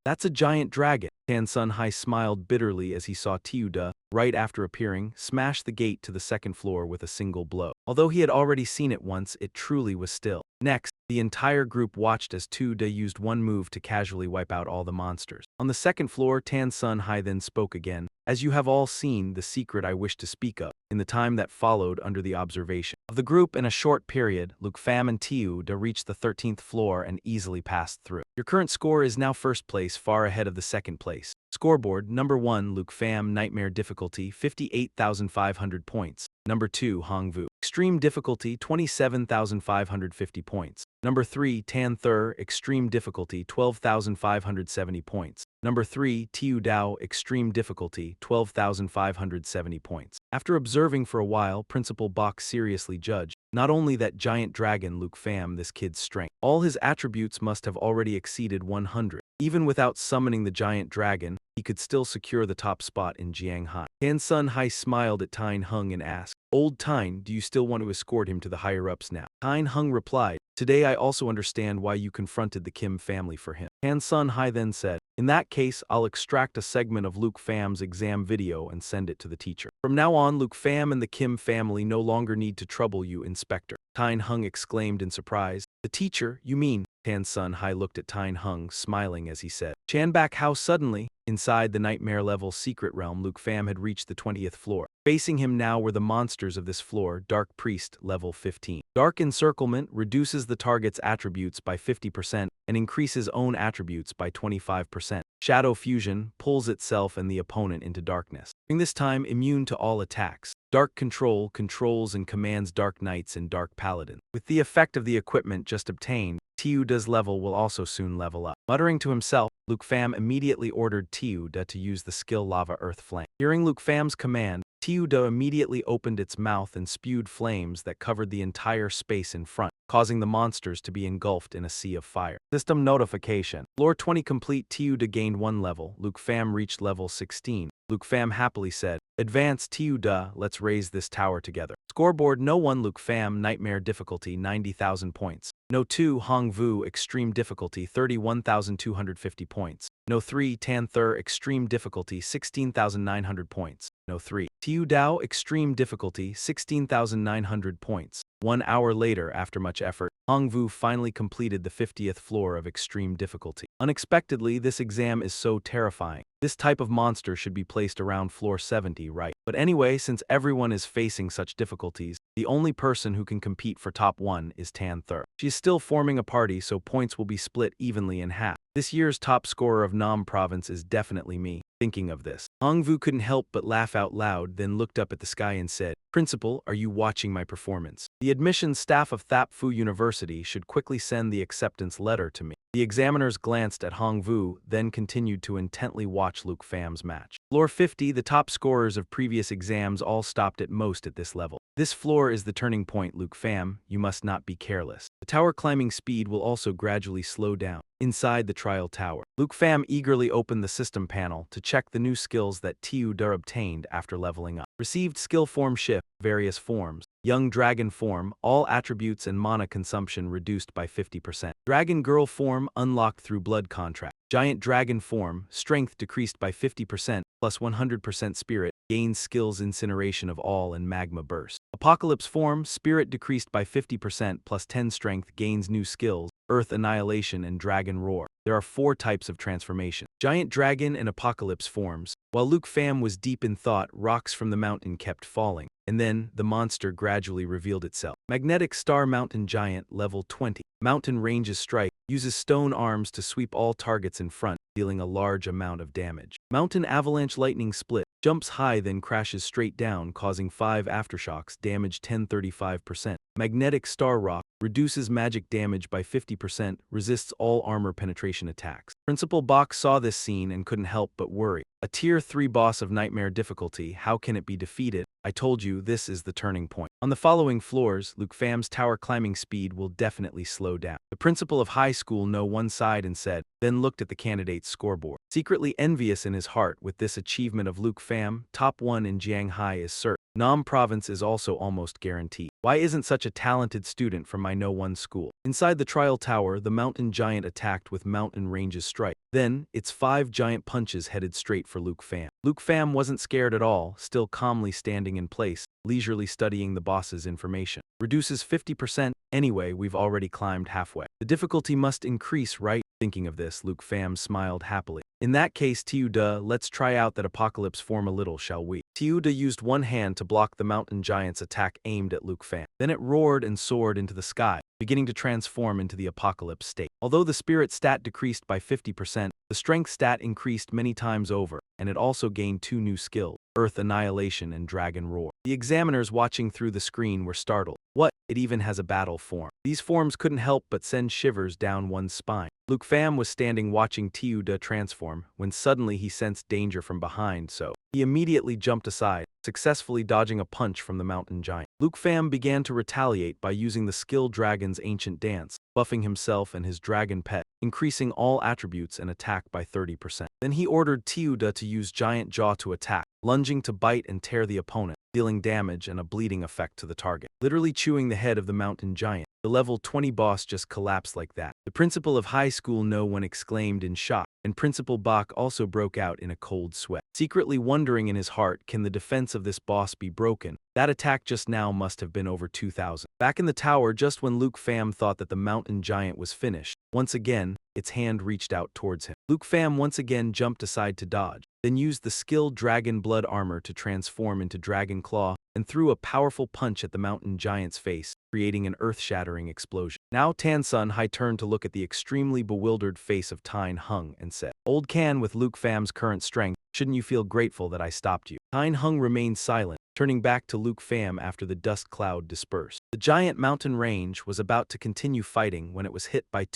That's a giant dragon." Tan Sun Hai smiled bitterly as he saw Tu-Da, right after appearing, smash the gate to the second floor with a single blow. Although he had already seen it once, it truly was still. Next, the entire group watched as Tu-Da used one move to casually wipe out all the monsters. On the second floor, Tan Sun Hai then spoke again. "As you have all seen, the secret I wish to speak of, in the time that followed under the observation of the group in a short period, Luke Pham and Tu-Da reached the 13th floor and easily passed through. Your current score is now first place, far ahead of the second place. Scoreboard, number 1, Luke Pham, Nightmare Difficulty, 58,500 points. Number 2, Hongvu, Extreme Difficulty, 27,550 points. Number 3, Tan Thur, Extreme Difficulty, 12,570 points. Number 3, Tiu Dao, Extreme Difficulty, 12,570 points. After observing for a while, Principal Bok seriously judged, not only that giant dragon Luke Pham, this kid's strength, all his attributes must have already exceeded 100. Even without summoning the giant dragon, he could still secure the top spot in Jianghai. Tan Sun Hai smiled at Tyne Hung and asked, "Old Tyne, do you still want to escort him to the higher-ups now?" Tyne Hung replied, "Today I also understand why you confronted the Kim family for him." Tan Sun Hai then said, "In that case, I'll extract a segment of Luke Pham's exam video and send it to the teacher. From now on, Luke Pham and the Kim family no longer need to trouble you, Inspector." Tyne Hung exclaimed in surprise. "The teacher, you mean?" Tan Sun Hai looked at Tyne Hung, smiling as he said, "Chanbak, how suddenly?" Inside the nightmare-level secret realm, Luke Pham had reached the 20th floor. Facing him now were the monsters of this floor. Dark Priest, level 15. Dark Encirclement reduces the target's attributes by 50% and increases own attributes by 25%. Shadow Fusion pulls itself and the opponent into darkness. During this time, immune to all attacks. Dark Control controls and commands Dark Knights and Dark Paladins. With the effect of the equipment just obtained, Tiu-Da's level will also soon level up. Muttering to himself, Luke Pham immediately ordered Tiu-Da to use the skill Lava Earth Flame. Hearing Luke Pham's command, Tiu-Da immediately opened its mouth and spewed flames that covered the entire space in front, causing the monsters to be engulfed in a sea of fire. System notification. Floor 20 complete. Tiu-Da gained 1 level. Luke Pham reached level 16. Luke Pham happily said, "Advance, Tiu-Da, let's raise this tower together." Scoreboard, No 1, Luke Pham, Nightmare Difficulty, 90,000 points. No 2, Hongvu, Extreme Difficulty, 31,250 points. No 3, Tan Thur, Extreme Difficulty, 16,900 points. No 3, Tiu Dao, Extreme Difficulty, 16,900 points. 1 hour later, after much effort, Hongvu finally completed the 50th floor of Extreme Difficulty. Unexpectedly, this exam is so terrifying. This type of monster should be placed around floor 70, right? But anyway, since everyone is facing such difficulties, the only person who can compete for top 1 is Tan Thur. She is still forming a party, so points will be split evenly in half. This year's top scorer of Nam Province is definitely me. Thinking of this, Hongvu couldn't help but laugh out loud, then looked up at the sky and said, "Principal, are you watching my performance? The admissions staff of Thap Fu University should quickly send the acceptance letter to me." The examiners glanced at Hongvu, then continued to intently watch Luke Pham's match. Floor 50, the top scorers of previous exams all stopped at most at this level. This floor is the turning point, Luke fam, you must not be careless. The tower climbing speed will also gradually slow down. Inside the trial tower, Luke fam eagerly opened the system panel to check the new skills that Tiu-da obtained after leveling up. Received skill form shift, various forms. Young dragon form, all attributes and mana consumption reduced by 50%. Dragon girl form unlocked through blood contract. Giant dragon form, strength decreased by 50%, plus 100% spirit, gains skills incineration of all and magma burst. Apocalypse form, spirit decreased by 50%, plus 10 strength, gains new skills, earth annihilation and dragon roar. There are 4 types of transformation. Giant dragon and apocalypse forms. While Luke fam was deep in thought, rocks from the mountain kept falling. And then, the monster gradually revealed itself. Magnetic Star Mountain Giant, level 20. Mountain ranges strike, uses stone arms to sweep all targets in front, dealing a large amount of damage. Mountain Avalanche Lightning Split, jumps high then crashes straight down, causing 5 aftershocks, damage 10-35%. Magnetic Star Rock, reduces magic damage by 50%, resists all armor penetration attacks. Principal Bach saw this scene and couldn't help but worry. A tier 3 boss of nightmare difficulty, how can it be defeated? I told you, this is the turning point. On the following floors, Luke fam's tower climbing speed will definitely slow down. The principal of high school no one sighed and said, then looked at the candidate's scoreboard. Secretly envious in his heart with this achievement of Luke fam, top 1 in Jianghai is certain. Nam province is also almost guaranteed. Why isn't such a talented student from my no one school? Inside the trial tower, the mountain giant attacked with mountain ranges strike. Then, its 5 giant punches headed straight for Luke fam. Luke fam wasn't scared at all, still calmly standing in place, leisurely studying the boss's information. Reduces 50%, anyway, we've already climbed halfway. The difficulty must increase, right? Thinking of this, Luke fam smiled happily. In that case, Tiu-da, let's try out that apocalypse form a little, shall we? Tiu-da used one hand to block the mountain giant's attack aimed at Luke fam. Then it roared and soared into the sky, beginning to transform into the apocalypse state. Although the spirit stat decreased by 50%, the strength stat increased many times over, and it also gained 2 new skills, Earth Annihilation and Dragon Roar. The examiners watching through the screen were startled. What? It even has a battle form. These forms couldn't help but send shivers down one's spine. Luke fam was standing watching Tiu-da transform when suddenly he sensed danger from behind, so he immediately jumped aside, successfully dodging a punch from the mountain giant. Luke fam began to retaliate by using the skill dragon's ancient dance, buffing himself and his dragon pet, increasing all attributes and attack by 30%. Then he ordered Tiu-da to use giant jaw to attack, lunging to bite and tear the opponent, dealing damage and a bleeding effect to the target. Literally chewing the head of the mountain giant, the level 20 boss just collapsed like that. The principal of high school no one exclaimed in shock, and Principal Bach also broke out in a cold sweat. Secretly wondering in his heart, can the defense of this boss be broken? That attack just now must have been over 2,000. Back in the tower, just when Luke fam thought that the mountain giant was finished, once again, its hand reached out towards him. Luke fam once again jumped aside to dodge, then used the skill Dragon Blood Armor to transform into Dragon Claw, and threw a powerful punch at the mountain giant's face, creating an earth-shattering explosion. Now Tan-sun Hai turned to look at the extremely bewildered face of Tyne Hung and said, Old Can, with Luke fam's current strength, shouldn't you feel grateful that I stopped you? Tyne Hung remained silent, turning back to Luke fam after the dust cloud dispersed. The giant mountain range was about to continue fighting when it was hit by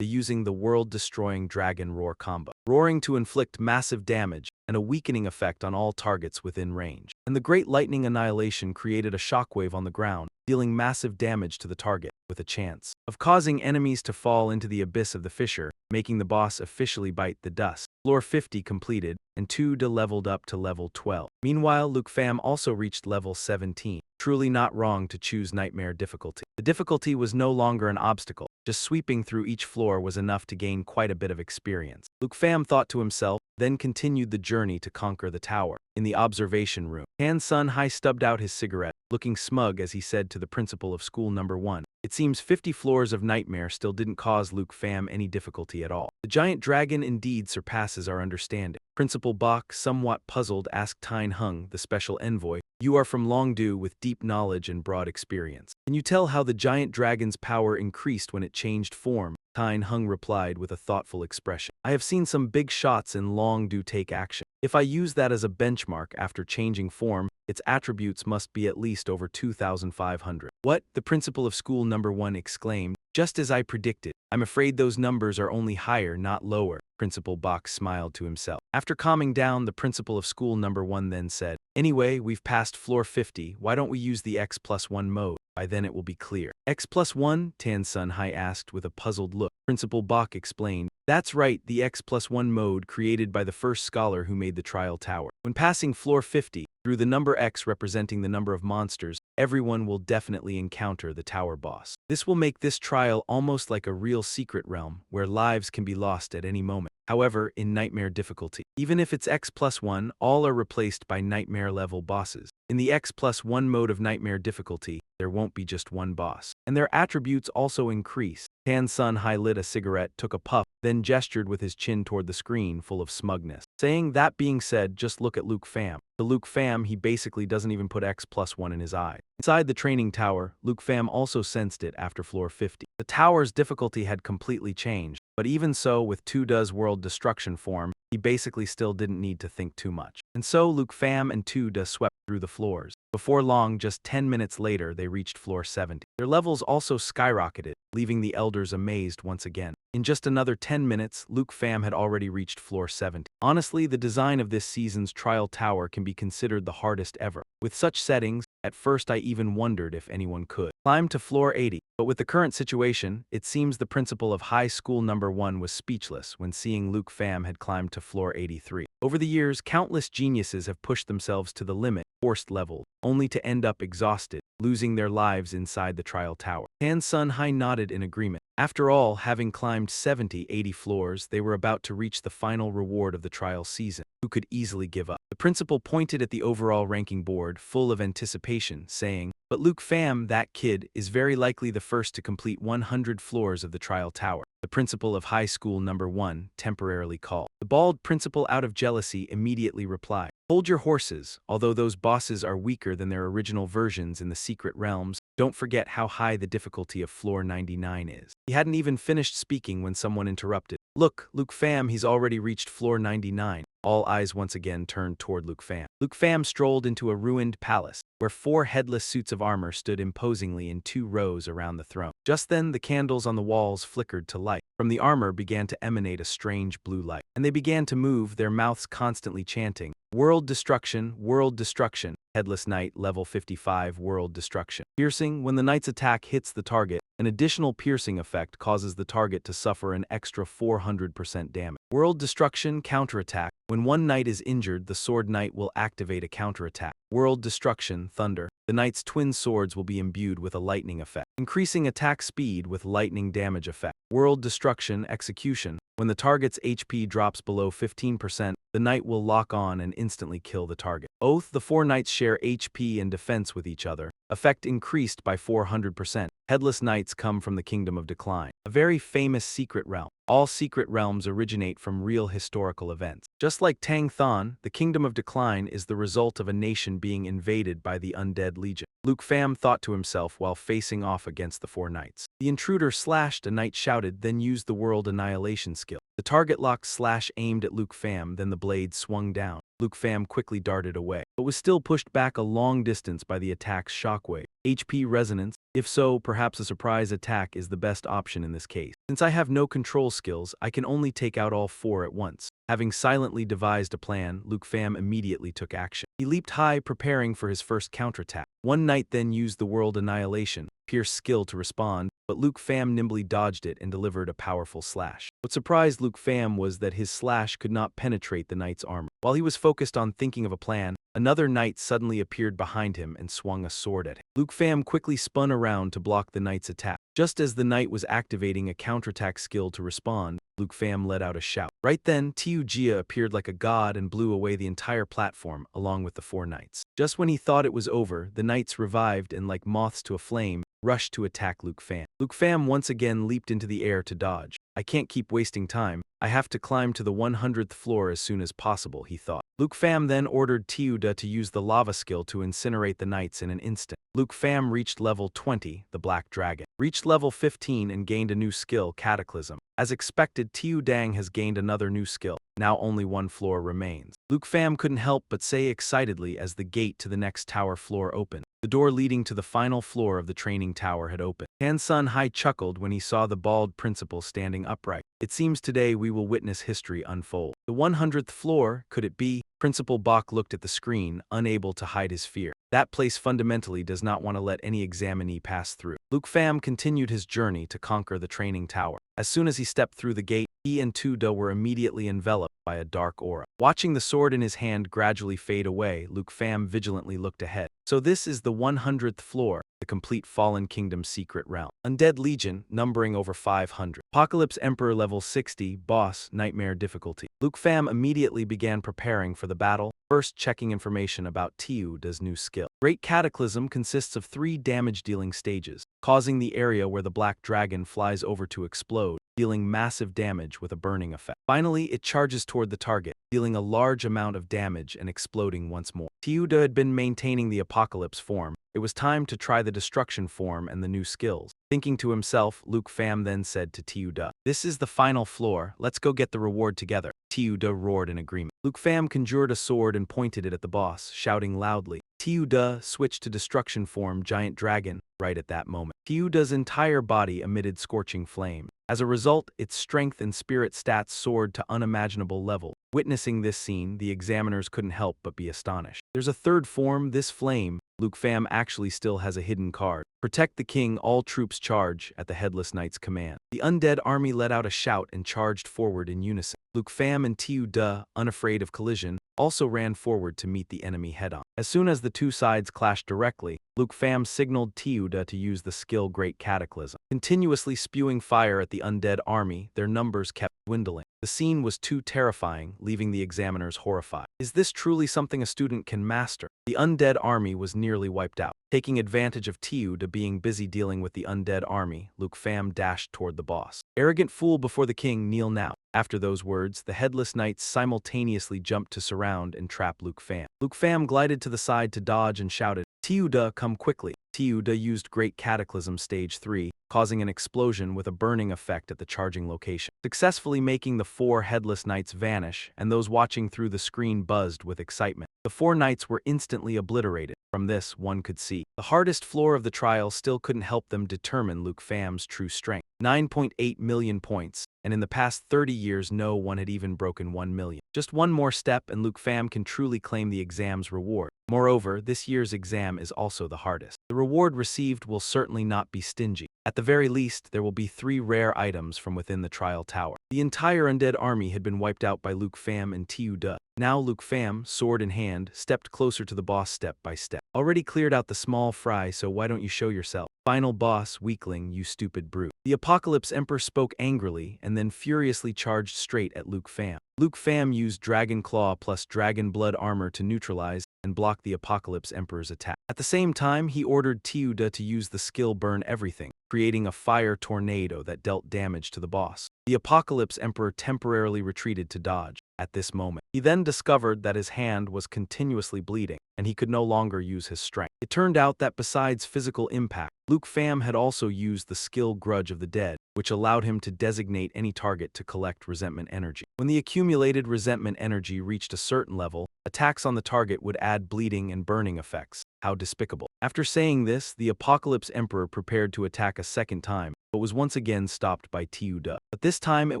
using the world-destroying Dragon Roar combo, roaring to inflict massive damage and a weakening effect on all targets within range. And the Great Lightning Annihilation created a shockwave on the ground, dealing massive damage to the target, with a chance of causing enemies to fall into the abyss of the fissure, making the boss officially bite the dust. Floor 50 completed, and Tiu-da leveled up to level 12. Meanwhile, Luke fam also reached level 17. Truly not wrong to choose nightmare difficulty. The difficulty was no longer an obstacle. Just sweeping through each floor was enough to gain quite a bit of experience. Luke fam thought to himself, then continued the journey to conquer the tower. In the observation room, Tan-sun Hai stubbed out his cigarette, looking smug as he said to the principal of school number 1. It seems 50 floors of nightmare still didn't cause Luke fam any difficulty at all. The giant dragon indeed surpasses our understanding. Principal Bach, somewhat puzzled, asked Tyne Hung, the special envoy, You are from Longdu with deep knowledge and broad experience. Can you tell how the giant dragon's power increased when it changed form? Tyne Hung replied with a thoughtful expression. I have seen some big shots in Longdu take action. If I use that as a benchmark after changing form, its attributes must be at least over 2,500. What? The principal of school number 1 exclaimed. Just as I predicted, I'm afraid those numbers are only higher, not lower. Principal Bach smiled to himself. After calming down, the principal of school number 1 then said, "Anyway, we've passed floor 50, why don't we use the X+1 mode? By then it will be clear." X+1? Tan Sun Hai asked with a puzzled look. Principal Bach explained, "That's right, the X+1 mode created by the first scholar who made the trial tower. When passing floor 50, through the number X representing the number of monsters, everyone will definitely encounter the tower boss. This will make this trial almost like a real secret realm, where lives can be lost at any moment. However, in nightmare difficulty, even if it's X+1, all are replaced by nightmare-level bosses. In the X+1 mode of nightmare difficulty, there won't be just one boss, and their attributes also increase." Tan Sun Hai lit a cigarette, took a puff, then gestured with his chin toward the screen, full of smugness, saying, "That being said, just look at Luke Pham. To Luke Pham, he basically doesn't even put X+1 in his eye." Inside the training tower, Luke Pham also sensed it after floor 50. The tower's difficulty had completely changed, but even so, with Tuda's world destruction form, he basically still didn't need to think too much. And so Luke Pham and Tuda swept through the floors. Before long, just 10 minutes later, they reached floor 70. Their levels also skyrocketed, leaving the elders amazed once again. In just another 10 minutes, Luke Pham had already reached floor 70. Honestly, the design of this season's trial tower can be considered the hardest ever. With such settings, at first I even wondered if anyone could climb to floor 80. But with the current situation, it seems the principal of high school number 1 was speechless when seeing Luke Pham had climbed to floor 83. Over the years, countless geniuses have pushed themselves to the limit, forced level, only to end up exhausted, losing their lives inside the trial tower. Tan Sun Hai nodded in agreement. After all, having climbed 70-80 floors, they were about to reach the final reward of the trial season. Who could easily give up? The principal pointed at the overall ranking board, full of anticipation, saying, "But Luke Pham, that kid, is very likely the first to complete 100 floors of the trial tower." The principal of high school number 1 temporarily called. The bald principal, out of jealousy, immediately replied, "Hold your horses. Although those bosses are weaker than their original versions in the secret realms, don't forget how high the difficulty of floor 99 is." He hadn't even finished speaking when someone interrupted. "Look, Luke Pham, he's already reached floor 99. All eyes once again turned toward Luke Pham. Luke Pham strolled into a ruined palace, where 4 headless suits of armor stood imposingly in 2 rows around the throne. Just then, the candles on the walls flickered to light. From the armor began to emanate a strange blue light, and they began to move, their mouths constantly chanting, "World destruction, world destruction." Headless Knight, level 55, world destruction. Piercing, when the knight's attack hits the target, an additional piercing effect causes the target to suffer an extra 400% damage. World destruction, counterattack. When one knight is injured, the sword knight will activate a counterattack. World destruction, thunder. The knight's twin swords will be imbued with a lightning effect, increasing attack speed with lightning damage effect. World destruction, execution. When the target's HP drops below 15%, the knight will lock on and instantly kill the target. Oath, the 4 knights share HP and defense with each other. Effect increased by 400%. Headless knights come from the Kingdom of Decline, a very famous secret realm. All secret realms originate from real historical events. Just like Tang Thon, the Kingdom of Decline is the result of a nation being invaded by the Undead Legion. Luke Pham thought to himself while facing off against the 4 knights. The intruder slashed, a knight shouted, then used the world annihilation skill. The target locked slash aimed at Luke Pham, then the blade swung down. Luke Pham quickly darted away, but was still pushed back a long distance by the attack's shockwave. HP resonance. If so, perhaps a surprise attack is the best option in this case. Since I have no control skills, I can only take out all 4 at once. Having silently devised a plan, Luke Pham immediately took action. He leaped high, preparing for his first counterattack. One knight then used the world annihilation, Pierce skill to respond, but Luke Pham nimbly dodged it and delivered a powerful slash. What surprised Luke Pham was that his slash could not penetrate the knight's armor. While he was focused on thinking of a plan, another knight suddenly appeared behind him and swung a sword at him. Luke Pham quickly spun around to block the knight's attack. Just as the knight was activating a counterattack skill to respond, Luke Pham let out a shout. Right then, Tiu Jia appeared like a god and blew away the entire platform, along with the 4 knights. Just when he thought it was over, the knights revived and, like moths to a flame, rushed to attack Luke Pham. Luke Pham once again leaped into the air to dodge. I can't keep wasting time. I have to climb to the 100th floor as soon as possible, he thought. Luke Pham then ordered Tiuda to use the lava skill to incinerate the knights in an instant. Luke Pham reached level 20, the Black Dragon. Reached level 15 and gained a new skill, Cataclysm. As expected, Tiu Dang has gained another new skill. Now only 1 floor remains. Luke Pham couldn't help but say excitedly as the gate to the next tower floor opened. The door leading to the final floor of the training tower had opened. Han Hai chuckled when he saw the bald principal standing upright. It seems today we will witness history unfold. The 100th floor, could it be? Principal Bach looked at the screen, unable to hide his fear. That place fundamentally does not want to let any examinee pass through. Luke Pham continued his journey to conquer the training tower. As soon as he stepped through the gate, he and Tuda were immediately enveloped by a dark aura. Watching the sword in his hand gradually fade away, Luke Pham vigilantly looked ahead. So this is the 100th floor, the complete Fallen Kingdom secret realm. Undead Legion, numbering over 500. Apocalypse Emperor level 60, boss, nightmare difficulty. Luke Pham immediately began preparing for the battle, first checking information about Tiuda's new skill. Great Cataclysm consists of 3 damage-dealing stages, causing the area where the black dragon flies over to explode, dealing massive damage with a burning effect. Finally, it charges toward the target, dealing a large amount of damage and exploding once more. Tiuda had been maintaining the Apocalypse form. It was time to try the Destruction form and the new skills. Thinking to himself, Luke Pham then said to Tiuda, "This is the final floor, let's go get the reward together." Tiuda roared in agreement. Luke Pham conjured a sword and pointed it at the boss, shouting loudly. Tiuda switched to Destruction form Giant Dragon right at that moment. Tiuda's entire body emitted scorching flame. As a result, its strength and spirit stats soared to unimaginable levels. Witnessing this scene, the examiners couldn't help but be astonished. There's a third form, this flame. Luke Pham actually still has a hidden card. Protect the king, all troops charge, at the Headless Knight's command. The undead army let out a shout and charged forward in unison. Luke Pham and Tiuda, unafraid of collision, also ran forward to meet the enemy head-on. As soon as the two sides clashed directly, Luke Pham signaled Tiuda to use the skill Great Cataclysm. Continuously spewing fire at the undead army, their numbers kept dwindling. The scene was too terrifying, leaving the examiners horrified. Is this truly something a student can master? The undead army was nearly wiped out. Taking advantage of Tiuda being busy dealing with the undead army, Luke Pham dashed toward the boss. Arrogant fool before the king, kneel now. After those words, the Headless Knights simultaneously jumped to surround and trap Luke Pham. Luke Pham glided to the side to dodge and shouted, "Tiuda, come quickly." Tiuda used Great Cataclysm Stage 3, causing an explosion with a burning effect at the charging location, successfully making the 4 Headless Knights vanish, and those watching through the screen buzzed with excitement. The 4 knights were instantly obliterated. From this, one could see. The hardest floor of the trial still couldn't help them determine Luke Pham's true strength. 9.8 million points, and in the past 30 years no one had even broken 1 million. Just one more step and Luke Pham can truly claim the exam's reward. Moreover, this year's exam is also the hardest. The reward received will certainly not be stingy. At the very least, there will be 3 rare items from within the trial tower. The entire undead army had been wiped out by Luke Pham and Tiuda. Now Luke Pham, sword in hand, stepped closer to the boss step by step. Already cleared out the small fry, so why don't you show yourself? Final boss, weakling, you stupid brute. The Apocalypse Emperor spoke angrily and then furiously charged straight at Luke Pham. Luke Pham used Dragon Claw plus Dragon Blood armor to neutralize and block the Apocalypse Emperor's attack. At the same time, he ordered Tiuda to use the skill Burn Everything, creating a fire tornado that dealt damage to the boss. The Apocalypse Emperor temporarily retreated to dodge. At this moment, he then discovered that his hand was continuously bleeding, and he could no longer use his strength. It turned out that besides physical impact, Luke Pham had also used the skill Grudge of the Dead, which allowed him to designate any target to collect resentment energy. When the accumulated resentment energy reached a certain level, attacks on the target would add bleeding and burning effects. How despicable. After saying this, the Apocalypse Emperor prepared to attack a second time, but was once again stopped by Tiuda. But this time it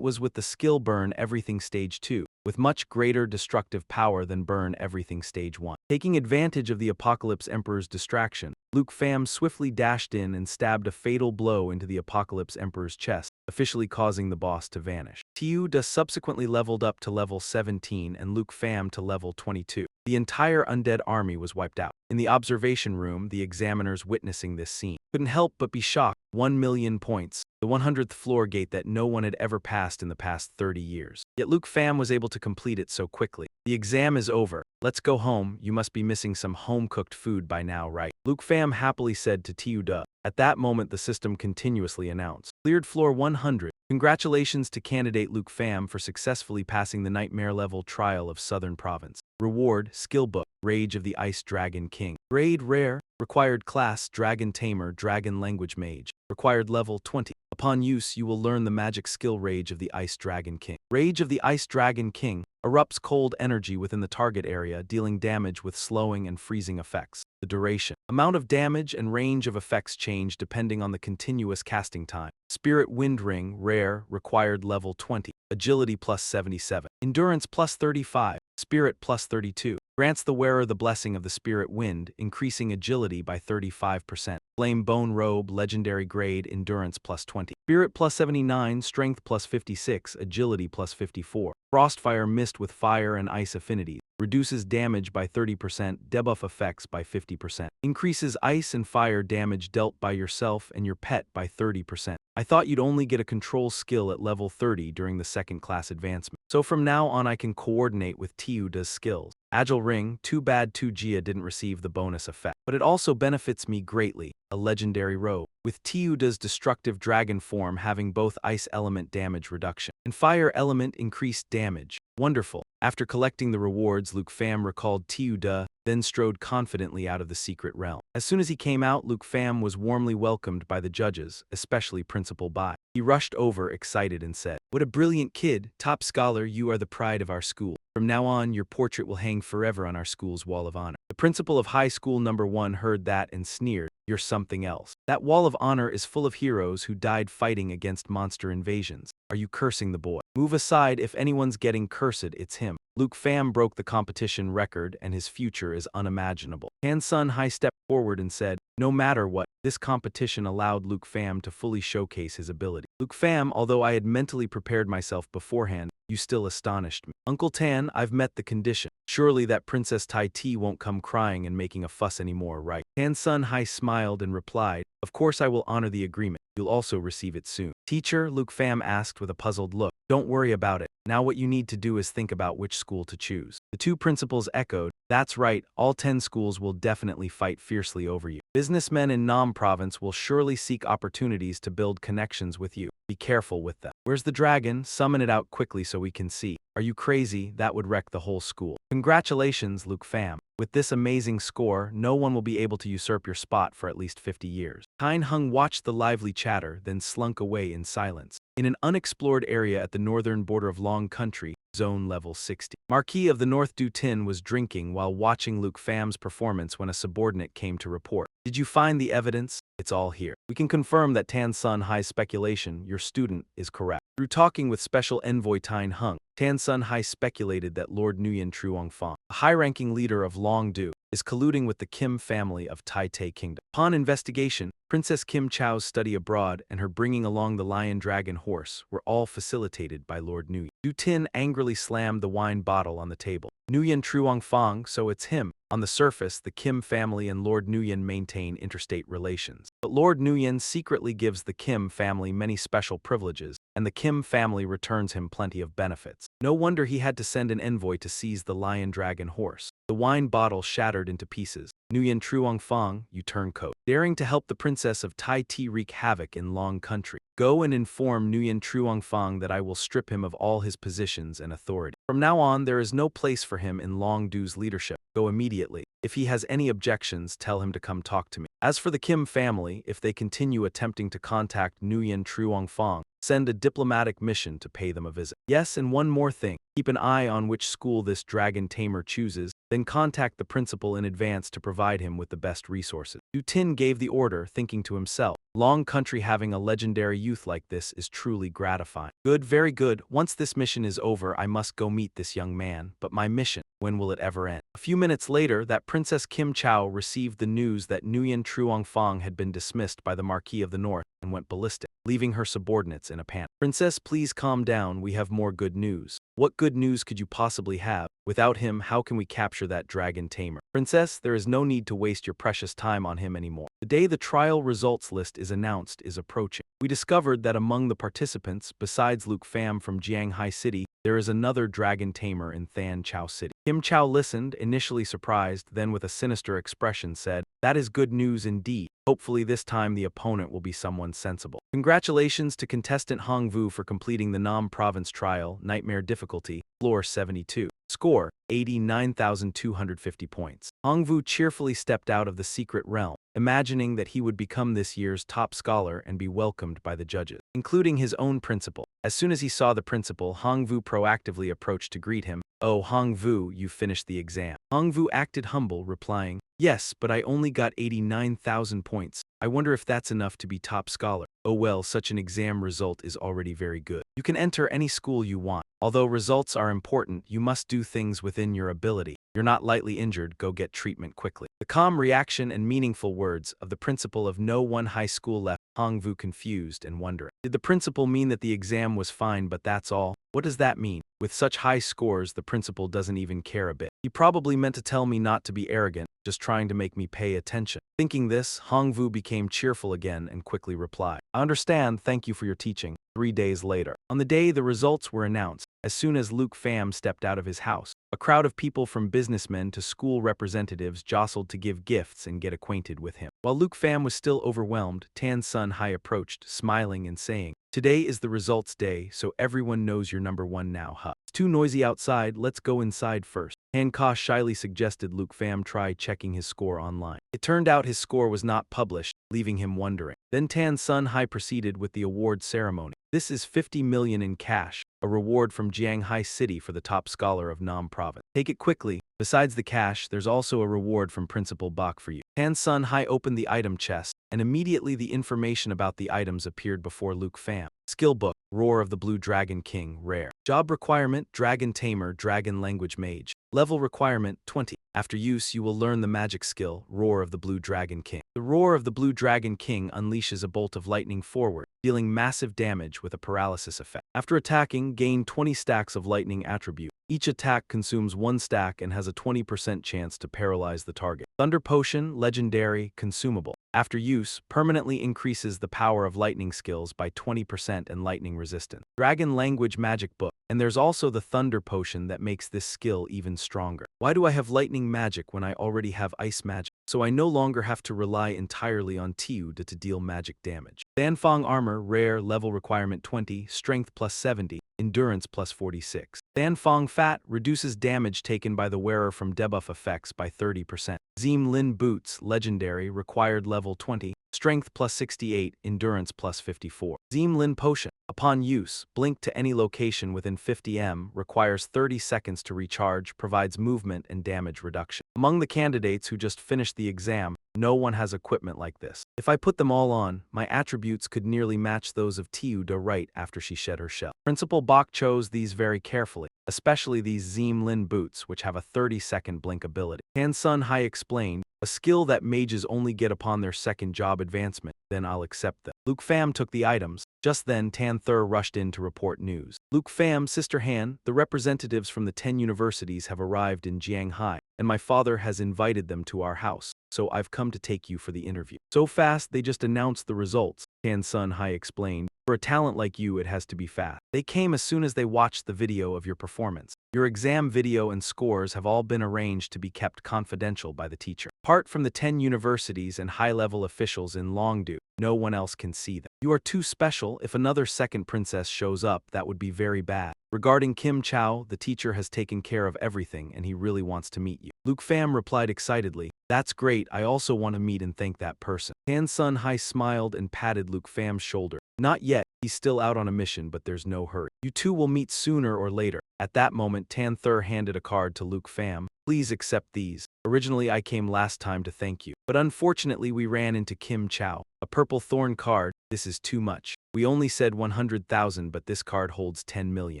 was with the skill Burn Everything Stage 2, with much greater destructive power than Burn Everything Stage 1. Taking advantage of the Apocalypse Emperor's distraction, Luke Pham swiftly dashed in and stabbed a fatal blow into the Apocalypse Emperor's chest, officially causing the boss to vanish. Tiuda subsequently leveled up to level 17 and Luke Pham to level 22. The entire undead army was wiped out. In the observation room, the examiners witnessing this scene couldn't help but be shocked. 1 million points, the 100th floor gate that no one had ever passed in the past 30 years. Yet Luke Pham was able to complete it so quickly. The exam is over. Let's go home. You must be missing some home-cooked food by now, right? Luke Pham happily said to Tiuda. At that moment, the system continuously announced. Cleared floor 100. Congratulations to candidate Luke Pham for successfully passing the Nightmare level trial of Southern Province. Reward, Skill Book, Rage of the Ice Dragon King. Grade Rare. Required class, Dragon Tamer, Dragon Language Mage. Required level 20. Upon use, you will learn the magic skill Rage of the Ice Dragon King. Rage of the Ice Dragon King erupts cold energy within the target area, dealing damage with slowing and freezing effects. The duration. Amount of damage and range of effects change depending on the continuous casting time. Spirit Wind Ring, rare, required level 20. Agility plus 77. Endurance plus 35. Spirit plus 32. Grants the wearer the blessing of the Spirit Wind, increasing agility by 35%. Flame Bone Robe, legendary grade, endurance plus 20. Spirit plus 79, strength plus 56, agility plus 54. Frostfire Mist with fire and ice affinities. Reduces damage by 30%, debuff effects by 50%. Increases ice and fire damage dealt by yourself and your pet by 30%. I thought you'd only get a control skill at level 30 during the second class advancement. So from now on I can coordinate with Tiuda's skills. Agile Ring, too bad Tujia didn't receive the bonus effect. But it also benefits me greatly, a legendary robe. With Tiuda's destructive dragon form having both ice element damage reduction and fire element increased damage. Wonderful. After collecting the rewards, Luke Pham recalled Tiuda, then strode confidently out of the secret realm. As soon as he came out, Luke Pham was warmly welcomed by the judges, especially Principal Bai. He rushed over, excited, and said, "What a brilliant kid! Top scholar, you are the pride of our school. From now on, your portrait will hang forever on our school's wall of honor." The principal of High School Number 1 heard that and sneered, "You're something else. That wall of honor is full of heroes who died fighting against monster invasions. Are you cursing the boy? Move aside, if anyone's getting cursed, it's him." Luke Pham broke the competition record and his future is unimaginable. Han Sun Hai stepped forward and said, "No matter what, this competition allowed Luke Pham to fully showcase his ability. Luke Pham, although I had mentally prepared myself beforehand, you still astonished me. Uncle Tan, I've met the condition. Surely that Princess Tai Ti won't come crying and making a fuss anymore, right?" Han Sun Hai smiled and replied, "Of course I will honor the agreement. You'll also receive it soon." "Teacher," Luke Pham asked with a puzzled look. "Don't worry about it. Now what you need to do is think about which school to choose." The two principals echoed, "That's right, all 10 schools will definitely fight fiercely over you. Businessmen in Nam Province will surely seek opportunities to build connections with you. Be careful with them. Where's the dragon? Summon it out quickly so we can see." "Are you crazy? That would wreck the whole school." "Congratulations, Luke Pham. With this amazing score, no one will be able to usurp your spot for at least 50 years. Tyne Hung watched the lively chatter, then slunk away in silence. In an unexplored area at the northern border of Long Country, Zone Level 60. Marquis of the North Du Tin was drinking while watching Luke Pham's performance when a subordinate came to report. "Did you find the evidence? It's all here. We can confirm that Tan Sun Hai's speculation, your student, is correct." Through talking with Special Envoy Tyne Hung, Tan Sun Hai speculated that Lord Nguyen Truong Fong, a high-ranking leader of Long Du, is colluding with the Kim family of Tai Tai Kingdom. Upon investigation, Princess Kim Chow's study abroad and her bringing along the lion dragon horse were all facilitated by Lord Nguyen. Du Tin angrily slammed the wine bottle on the table. "Nguyen Truong Fong, so it's him." On the surface, the Kim family and Lord Nguyen maintain interstate relations. But Lord Nguyen secretly gives the Kim family many special privileges, and the Kim family returns him plenty of benefits. No wonder he had to send an envoy to seize the lion dragon horse. The wine bottle shattered into pieces. "Nguyen Truong Fong, you turncoat. Daring to help the princess of Tai Ti wreak havoc in Long Country. Go and inform Nguyen Truong Fong that I will strip him of all his positions and authority. From now on, there is no place for him in Long Du's leadership. Go immediately. If he has any objections, tell him to come talk to me. As for the Kim family, if they continue attempting to contact Nguyen Truong Fong, send a diplomatic mission to pay them a visit. Yes, and one more thing. Keep an eye on which school this dragon tamer chooses, then contact the principal in advance to provide him with the best resources." Du Tin gave the order, thinking to himself, Long Country having a legendary youth like this is truly gratifying. Good, very good. Once this mission is over, I must go meet this young man. But my mission, when will it ever end? A few minutes later, that Princess Kim Chow received the news that Nguyen Truong Fong had been dismissed by the Marquis of the North and went ballistic, leaving her subordinates in a panic. "Princess, please calm down. We have more good news." "What good news could you possibly have? Without him, how can we capture that dragon tamer?" "Princess, there is no need to waste your precious time on him anymore. The day the trial results list is announced is approaching. We discovered that among the participants, besides Luke Pham from Jianghai City, there is another dragon tamer in Than Chao City." Kim Chow listened, initially surprised, then with a sinister expression said, "That is good news indeed. Hopefully this time the opponent will be someone sensible." Congratulations to contestant Hong Vu for completing the Nam Province trial, Nightmare difficulty, floor 72. Score, 89,250 points. Hong Vu cheerfully stepped out of the secret realm. imagining that he would become this year's top scholar and be welcomed by the judges, including his own principal. As soon as he saw the principal, Hongvu proactively approached to greet him. "Oh, Hongvu, you finished the exam." Hongvu acted humble, replying, "Yes, but I only got 89,000 points. I wonder if that's enough to be top scholar." "Oh well, such an exam result is already very good. You can enter any school you want. Although results are important, you must do things within your ability. You're not lightly injured, go get treatment quickly." The calm reaction and meaningful words of the principal of no one high school left Hongvu confused and wondering. Did the principal mean that the exam was fine but that's all? What does that mean? With such high scores, the principal doesn't even care a bit. He probably meant to tell me not to be arrogant, just trying to make me pay attention. Thinking this, Hongvu became cheerful again and quickly replied, "I understand, thank you for your teaching." 3 days later, on the day the results were announced, as soon as Luke Pham stepped out of his house, a crowd of people from businessmen to school representatives jostled to give gifts and get acquainted with him. While Luke Pham was still overwhelmed, Tan Sun Hai approached, smiling and saying, "Today is the results day, so everyone knows you're number one now, huh? It's too noisy outside, let's go inside first." Han Ka shyly suggested Luke Pham try checking his score online. It turned out his score was not published, leaving him wondering. Then Tan Sun Hai proceeded with the award ceremony. "This is 50 million in cash, a reward from Jianghai City for the top scholar of Nam Province. Take it quickly. Besides the cash, there's also a reward from Principal Bak for you." Tan Sun Hai opened the item chest, and immediately the information about the items appeared before Luke Pham. Skill book, Roar of the Blue Dragon King, rare. Job requirement, Dragon Tamer, Dragon Language Mage. Level requirement, 20. After use, you will learn the magic skill, Roar of the Blue Dragon King. The Roar of the Blue Dragon King unleashes a bolt of lightning forward, dealing massive damage with a paralysis effect. After attacking, gain 20 stacks of lightning attribute. Each attack consumes 1 stack and has a 20% chance to paralyze the target. Thunder Potion, Legendary, Consumable. After use, permanently increases the power of lightning skills by 20% and lightning resistance. Dragon Language Magic Book. And there's also the Thunder Potion that makes this skill even stronger. Why do I have lightning magic when I already have ice magic? So I no longer have to rely entirely on Tiu to deal magic damage. Danfang Armor, rare, level requirement 20, strength plus 70, endurance plus 46. Danfang Fat reduces damage taken by the wearer from debuff effects by 30%. Zim Lin Boots, legendary, required level 20, strength plus 68, endurance plus 54. Zim Lin Potion. Upon use, blink to any location within 50 m, requires 30 seconds to recharge, provides movement and damage reduction. Among the candidates who just finished the exam, no one has equipment like this. If I put them all on, my attributes could nearly match those of Tiu De right after she shed her shell. Principal Bak chose these very carefully, especially these Zim Lin boots, which have a 30-second blink ability. Han Sun Hai explained, "A skill that mages only get upon their second job advancement, then I'll accept them." Luke Pham took the items. Just then, Tan Thur rushed in to report news. "Luke Pham, Sister Han, the representatives from the 10 universities have arrived in Jianghai, and my father has invited them to our house, so I've come to take you for the interview." "So fast, they just announced the results," Tan Sun Hai explained. "For a talent like you, it has to be fast. They came as soon as they watched the video of your performance. Your exam video and scores have all been arranged to be kept confidential by the teacher. Apart from the 10 universities and high-level officials in Longdu, no one else can see them. You are too special. If another second princess shows up, that would be very bad. Regarding Kim Chow, the teacher has taken care of everything and he really wants to meet you." Luke Pham replied excitedly, "That's great, I also want to meet and thank that person." Han Sun Hai smiled and patted Luke Pham's shoulder. "Not yet, he's still out on a mission, but there's no hurry. You two will meet sooner or later." At that moment, Tan Thur handed a card to Luke Pham. "Please accept these. Originally I came last time to thank you, but unfortunately we ran into Kim Chow. A purple thorn card, this is too much. We only said 100,000, but this card holds 10 million.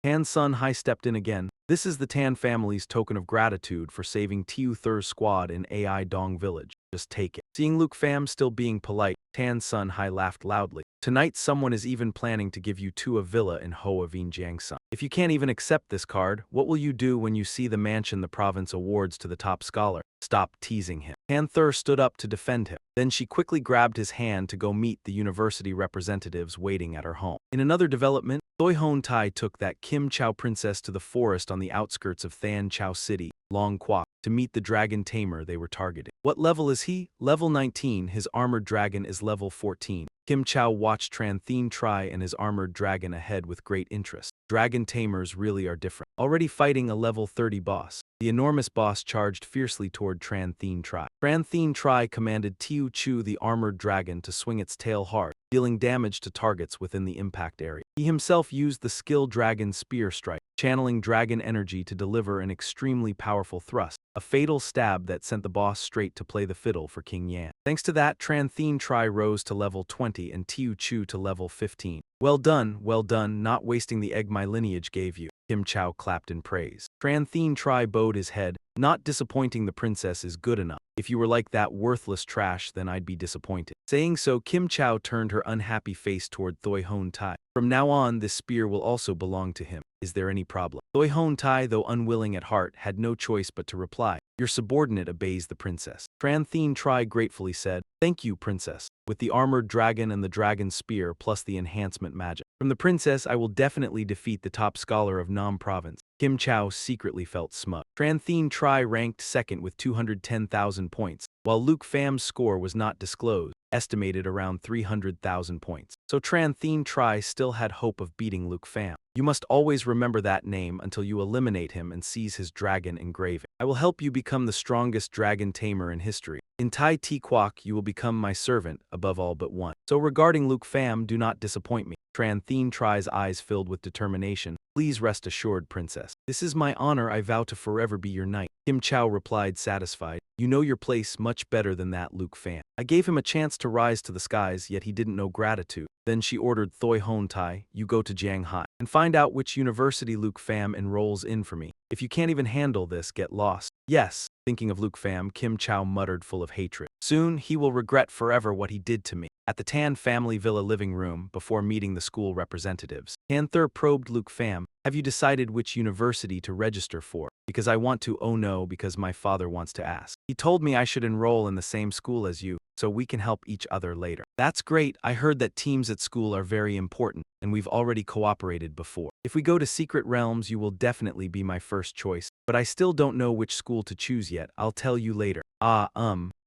Han Sun Hai stepped in again. "This is the Tan family's token of gratitude for saving Tiu Thur's squad in AI Dong Village. Just take it." Seeing Luke Pham still being polite, Tan Sun Hai laughed loudly. "Tonight someone is even planning to give you two a villa in Hoa Vien Jiangsun. If you can't even accept this card, what will you do when you see the mansion the province awards to the top scholar? Stop teasing him." Han Thur stood up to defend him. Then she quickly grabbed his hand to go meet the university representatives waiting at her home. In another development, Thoi Hon Tai took that Kim Chow princess to the forest on the outskirts of Than Chow City, Long Quoc. to meet the dragon tamer they were targeting. What level is he? Level 19, his armored dragon is level 14. Kim Chow watched Tran Thien try and his armored dragon ahead with great interest. Dragon tamers really are different. Already fighting a level 30 boss, the enormous boss charged fiercely toward Tran Thien Tri. Tran Thien Tri commanded Tiu Chu the armored dragon to swing its tail hard, dealing damage to targets within the impact area. He himself used the skill Dragon Spear Strike, channeling dragon energy to deliver an extremely powerful thrust, a fatal stab that sent the boss straight to play the fiddle for King Yan. Thanks to that, Tran Thien Tri rose to level 20 and Tiu Chu to level 15. Well done, not wasting the egg my lineage gave you. Kim Chow clapped in praise. Tran Thien Tri bowed his head. Not disappointing the princess is good enough. If you were like that worthless trash, then I'd be disappointed. Saying so, Kim Chow turned her unhappy face toward Thoi Hon Tai. From now on, this spear will also belong to him. Is there any problem? Thoi Hon Tai, though unwilling at heart, had no choice but to reply. Your subordinate obeys the princess. Tran Thien Tri gratefully said, Thank you, princess. With the armored dragon and the dragon spear plus the enhancement magic from the princess, I will definitely defeat the top scholar of Nam province. Kim Chow secretly felt smug. Tran Thien Tri ranked second with 210,000 points, while Luke Pham's score was not disclosed, estimated around 300,000 points. So Tran Thien Tri still had hope of beating Luke Pham. You must always remember that name until you eliminate him and seize his dragon engraving. I will help you become the strongest dragon tamer in history. In Tai Ti Quoc, you will become my servant, above all but one. So regarding Luke Pham, do not disappoint me. Tran Thien Tri's eyes filled with determination. Please rest assured, princess. This is my honor. I vow to forever be your knight. Kim Chow replied, satisfied. You know your place much better than that, Luke Pham. I gave him a chance to rise to the skies, yet he didn't know gratitude. Then she ordered Thoi Hon Tai, you go to Jianghai and find out which university Luke Pham enrolls in for me. If you can't even handle this, get lost. Yes. Thinking of Luke Pham, Kim Chow muttered full of hatred. Soon, he will regret forever what he did to me. At the Tan family villa living room, before meeting the school representatives, Panther probed Luke Pham. Have you decided which university to register for? Because I want to. Oh no, because my father wants to ask. He told me I should enroll in the same school as you, so we can help each other later. That's great. I heard that teams at school are very important, and we've already cooperated before. If we go to Secret Realms, you will definitely be my first choice, but I still don't know which school to choose yet. I'll tell you later.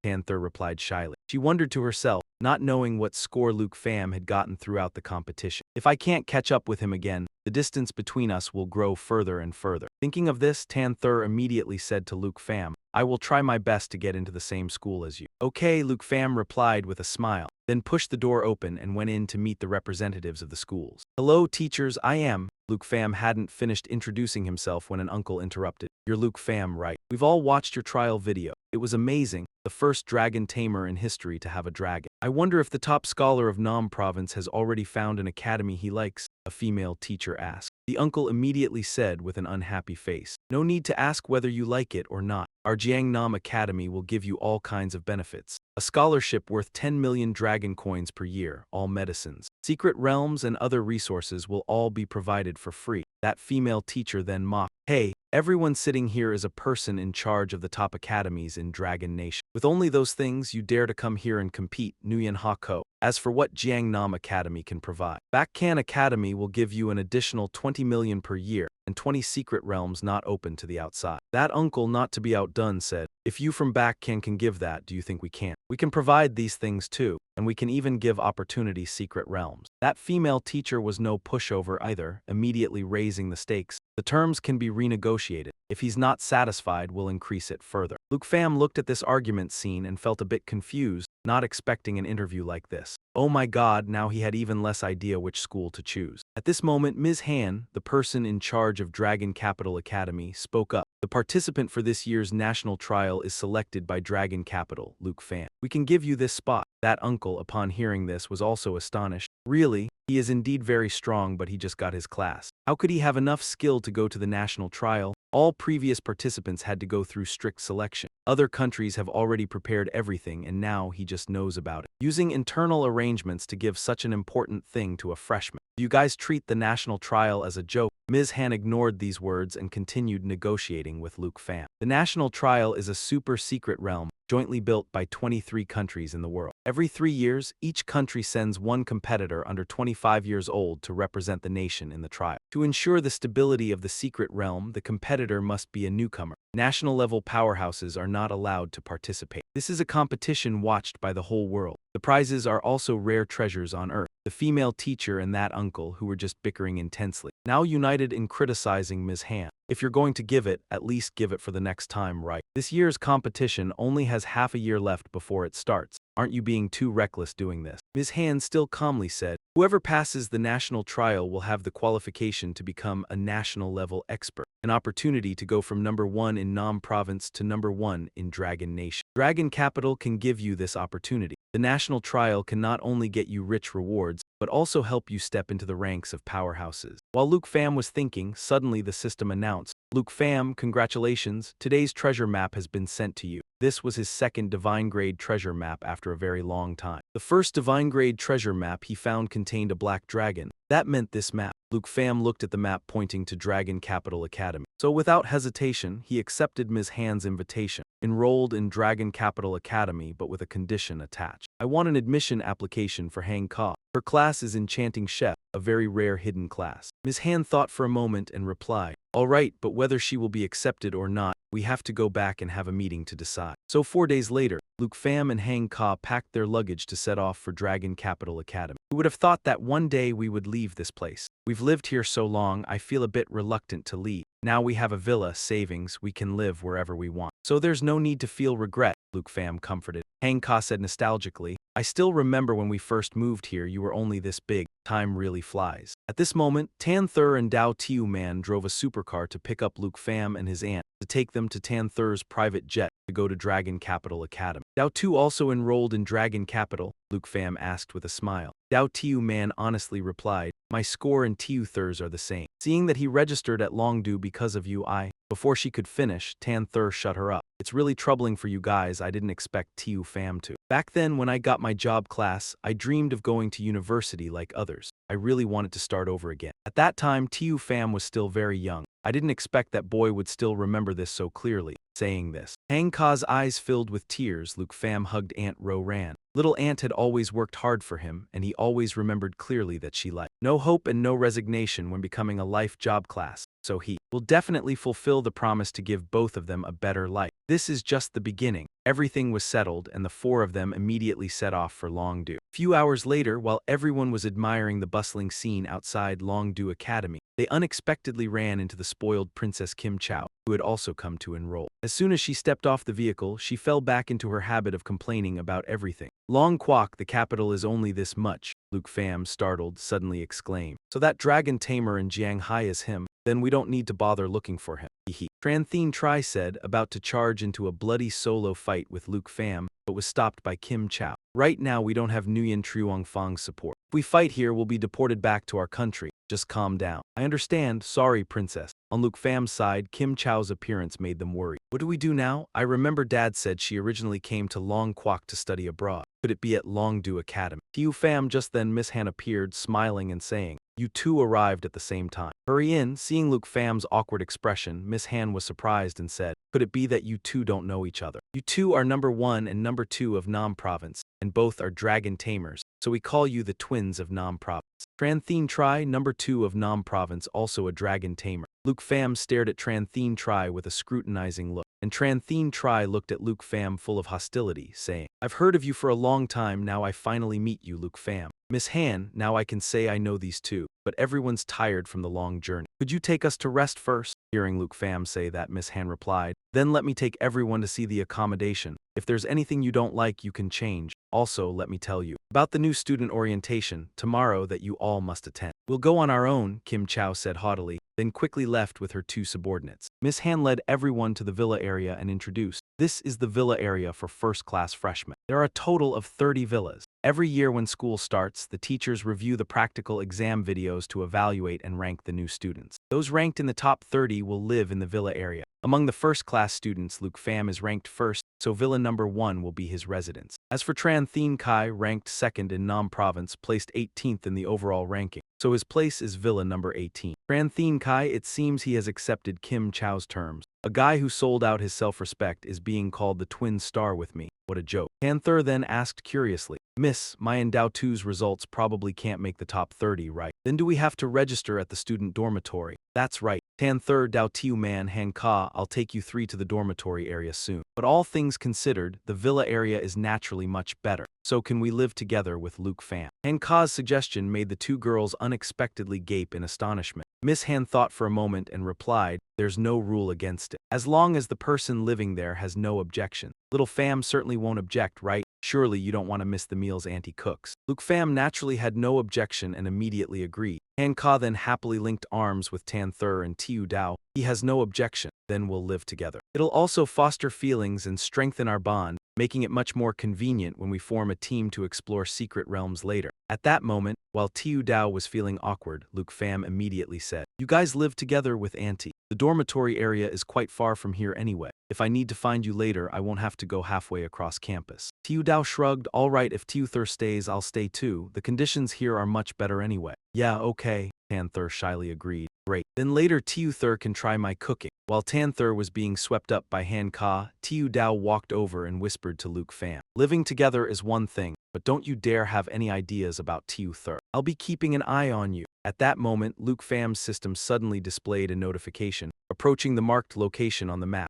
Panther replied shyly. She wondered to herself, not knowing what score Luke Pham had gotten throughout the competition. If I can't catch up with him again, the distance between us will grow further and further. Thinking of this, Panther immediately said to Luke Pham, I will try my best to get into the same school as you. Okay, Luke Pham replied with a smile, then pushed the door open and went in to meet the representatives of the schools. Hello, teachers, I am. Luke Pham hadn't finished introducing himself when an uncle interrupted. You're Luke Pham, right? We've all watched your trial video. It was amazing, the first dragon tamer in history to have a dragon. I wonder if the top scholar of Nam province has already found an academy he likes, a female teacher asked. The uncle immediately said with an unhappy face, No need to ask whether you like it or not. Our Jiangnam Academy will give you all kinds of benefits. A scholarship worth 10 million dragon coins per year, all medicines, secret realms and other resources will all be provided for free. That female teacher then mocked, Hey, everyone sitting here is a person in charge of the top academies in Dragon Nation. With only those things, you dare to come here and compete, Nguyen Ha Ko. As for what Jiangnam Academy can provide, Bakkan Academy will give you an additional 20 million per year, and 20 secret realms not open to the outside. That uncle, not to be outdone, said, If you from Bakkan can give that, do you think we can't? We can provide these things too, and we can even give opportunity secret realms. That female teacher was no pushover either, immediately raising the stakes. The terms can be renegotiated. If he's not satisfied, we'll increase it further. Luke Pham looked at this argument scene and felt a bit confused, not expecting an interview like this. Oh my god, now he had even less idea which school to choose. At this moment, Ms. Han, the person in charge of Dragon Capital Academy, spoke up. The participant for this year's national trial is selected by Dragon Capital, Luke Pham. We can give you this spot. That uncle, upon hearing this, was also astonished. Really? He is indeed very strong, but he just got his class. How could he have enough skill to go to the national trial? All previous participants had to go through strict selection. Other countries have already prepared everything, and now he just knows about it. Using internal arrangements to give such an important thing to a freshman. Do you guys treat the national trial as a joke? Ms. Han ignored these words and continued negotiating with Luke Pham. The national trial is a super secret realm, jointly built by 23 countries in the world. Every 3 years, each country sends one competitor under 25 years old to represent the nation in the trial. To ensure the stability of the secret realm, the competitor must be a newcomer. National-level powerhouses are not allowed to participate. This is a competition watched by the whole world. The prizes are also rare treasures on Earth. The female teacher and that uncle who were just bickering intensely, now united in criticizing Ms. Han. If you're going to give it, at least give it for the next time, right? This year's competition only has half a year left before it starts. Aren't you being too reckless doing this? Ms. Han still calmly said, whoever passes the national trial will have the qualification to become a national-level expert, an opportunity to go from #1 in Nam Province to #1 in Dragon Nation. Dragon Capital can give you this opportunity. The national trial can not only get you rich rewards, but also help you step into the ranks of powerhouses. While Luke Pham was thinking, suddenly the system announced, Luke Pham, congratulations, today's treasure map has been sent to you. This was his second divine-grade treasure map after a very long time. The first divine-grade treasure map he found contained a black dragon. That meant this map. Luke Pham looked at the map pointing to Dragon Capital Academy. So without hesitation, he accepted Ms. Han's invitation. Enrolled in Dragon Capital Academy, but with a condition attached. I want an admission application for Hang Ka. Her class is Enchanting Chef, a very rare hidden class. Ms. Han thought for a moment and replied, all right, but whether she will be accepted or not, we have to go back and have a meeting to decide. So 4 days later, Luke Pham and Hang Ka packed their luggage to set off for Dragon Capital Academy. Who would have thought that one day we would leave this place? We've lived here so long, I feel a bit reluctant to leave. Now we have a villa, savings, we can live wherever we want. So there's no need to feel regret, Luke Pham comforted. Hang Ka said nostalgically, I still remember when we first moved here you were only this big. Time really flies. At this moment, Tan Thur and Dao Tiu Man drove a supercar to pick up Luke Pham and his aunt, to take them to Tan Thur's private jet to go to Dragon Capital Academy. Dao Tu also enrolled in Dragon Capital? Luke Pham asked with a smile. Dao Tiu Man honestly replied, my score and Tiu Thur's are the same. Seeing that he registered at Longdu because of you, Before she could finish, Tan Thur shut her up. It's really troubling for you guys, I didn't expect Tiu Pham to. Back then when I got my job class, I dreamed of going to university like others. I really wanted to start over again. At that time, Tiu Pham was still very young. I didn't expect that boy would still remember this so clearly. Saying this, Hang Ka's eyes filled with tears. Luke Pham hugged Aunt Ro Ran. Little Aunt had always worked hard for him, and he always remembered clearly that she liked no hope and no resignation when becoming a life job class. So he will definitely fulfill the promise to give both of them a better life. This is just the beginning. Everything was settled, and the four of them immediately set off for Longdu. Few hours later, while everyone was admiring the bustling scene outside Longdu Academy, they unexpectedly ran into the spoiled Princess Kim Chow, who had also come to enroll. As soon as she stepped off the vehicle, she fell back into her habit of complaining about everything. Long Kwok, the capital is only this much, Luke Pham, startled, suddenly exclaimed. So that dragon Tamer in Jiang Hai is him? Then we don't need to bother looking for him. Hehe. Tranthine Tri said, about to charge into a bloody solo fight with Luke Pham, but was stopped by Kim Chow. Right now we don't have Nguyen Truong Fang's support. If we fight here, we'll be deported back to our country. Just calm down. I understand, sorry, princess. On Luke Pham's side, Kim Chow's appearance made them worry. What do we do now? I remember Dad said she originally came to Long Kwok to study abroad. Could it be at Longdu Academy? Tiu Pham just then Miss Han appeared, smiling and saying, you two arrived at the same time. Hurry in. Seeing Luke Pham's awkward expression, Miss Han was surprised and said, could it be that you two don't know each other? You two are #1 and #2 of Nam Province, and both are dragon tamers, so we call you the twins of Nam Province. Tranthine Tri, #2 of Nam Province, also a dragon tamer. Luke Pham stared at Tranthine Tri with a scrutinizing look, and Tranthine Tri looked at Luke Pham full of hostility, saying, I've heard of you for a long time, now I finally meet you, Luke Pham. Miss Han, now I can say I know these two, but everyone's tired from the long journey. Could you take us to rest first? Hearing Luke Pham say that, Miss Han replied, then let me take everyone to see the accommodation. If there's anything you don't like, you can change. Also, let me tell you about the new student orientation tomorrow that you all must attend. We'll go on our own, Kim Chow said haughtily, then quickly left with her two subordinates. Miss Han led everyone to the villa area and introduced, this is the villa area for first-class freshmen. There are a total of 30 villas. Every year when school starts, the teachers review the practical exam videos to evaluate and rank the new students. Those ranked in the top 30 will live in the villa area. Among the first-class students, Luke Pham is ranked first, so villa #1 will be his residence. As for Tran Thien Kai, ranked second in Nam Province, placed 18th in the overall ranking, so his place is villa number 18. Tran Thien Kai, it seems he has accepted Kim Chow's terms. A guy who sold out his self-respect is being called the twin star with me. What a joke. Panther then asked curiously, Miss, my and Dao Tu's results probably can't make the top 30, right? Then do we have to register at the student dormitory? That's right. Tan thir dao tiu man han ka, I'll take you three to the dormitory area soon. But all things considered, the villa area is naturally much better. So can we live together with Luke Pham? Han Ka's suggestion made the two girls unexpectedly gape in astonishment. Miss Han thought for a moment and replied, there's no rule against it. As long as the person living there has no objection. Little Pham certainly won't object, right? Surely you don't want to miss the meals Auntie cooks. Luke Pham naturally had no objection and immediately agreed. Han Ka then happily linked arms with Tan Thur and Tiu Dao. He has no objection, then we'll live together. It'll also foster feelings and strengthen our bond, making it much more convenient when we form a team to explore secret realms later. At that moment, while Tiu Dao was feeling awkward, Luke Pham immediately said, you guys live together with Auntie. The dormitory area is quite far from here anyway. If I need to find you later, I won't have to go halfway across campus. Tiu Dao shrugged, all right, if Tiu Thur stays, I'll stay too. The conditions here are much better anyway. Yeah, okay, Tan Thur shyly agreed. Great. Then later Tiu Thur can try my cooking. While Tan Thur was being swept up by Han Ka, Tiu Dao walked over and whispered to Luke Pham. Living together is one thing, but don't you dare have any ideas about Tiu Thur. I'll be keeping an eye on you. At that moment, Luke Pham's system suddenly displayed a notification, approaching the marked location on the map.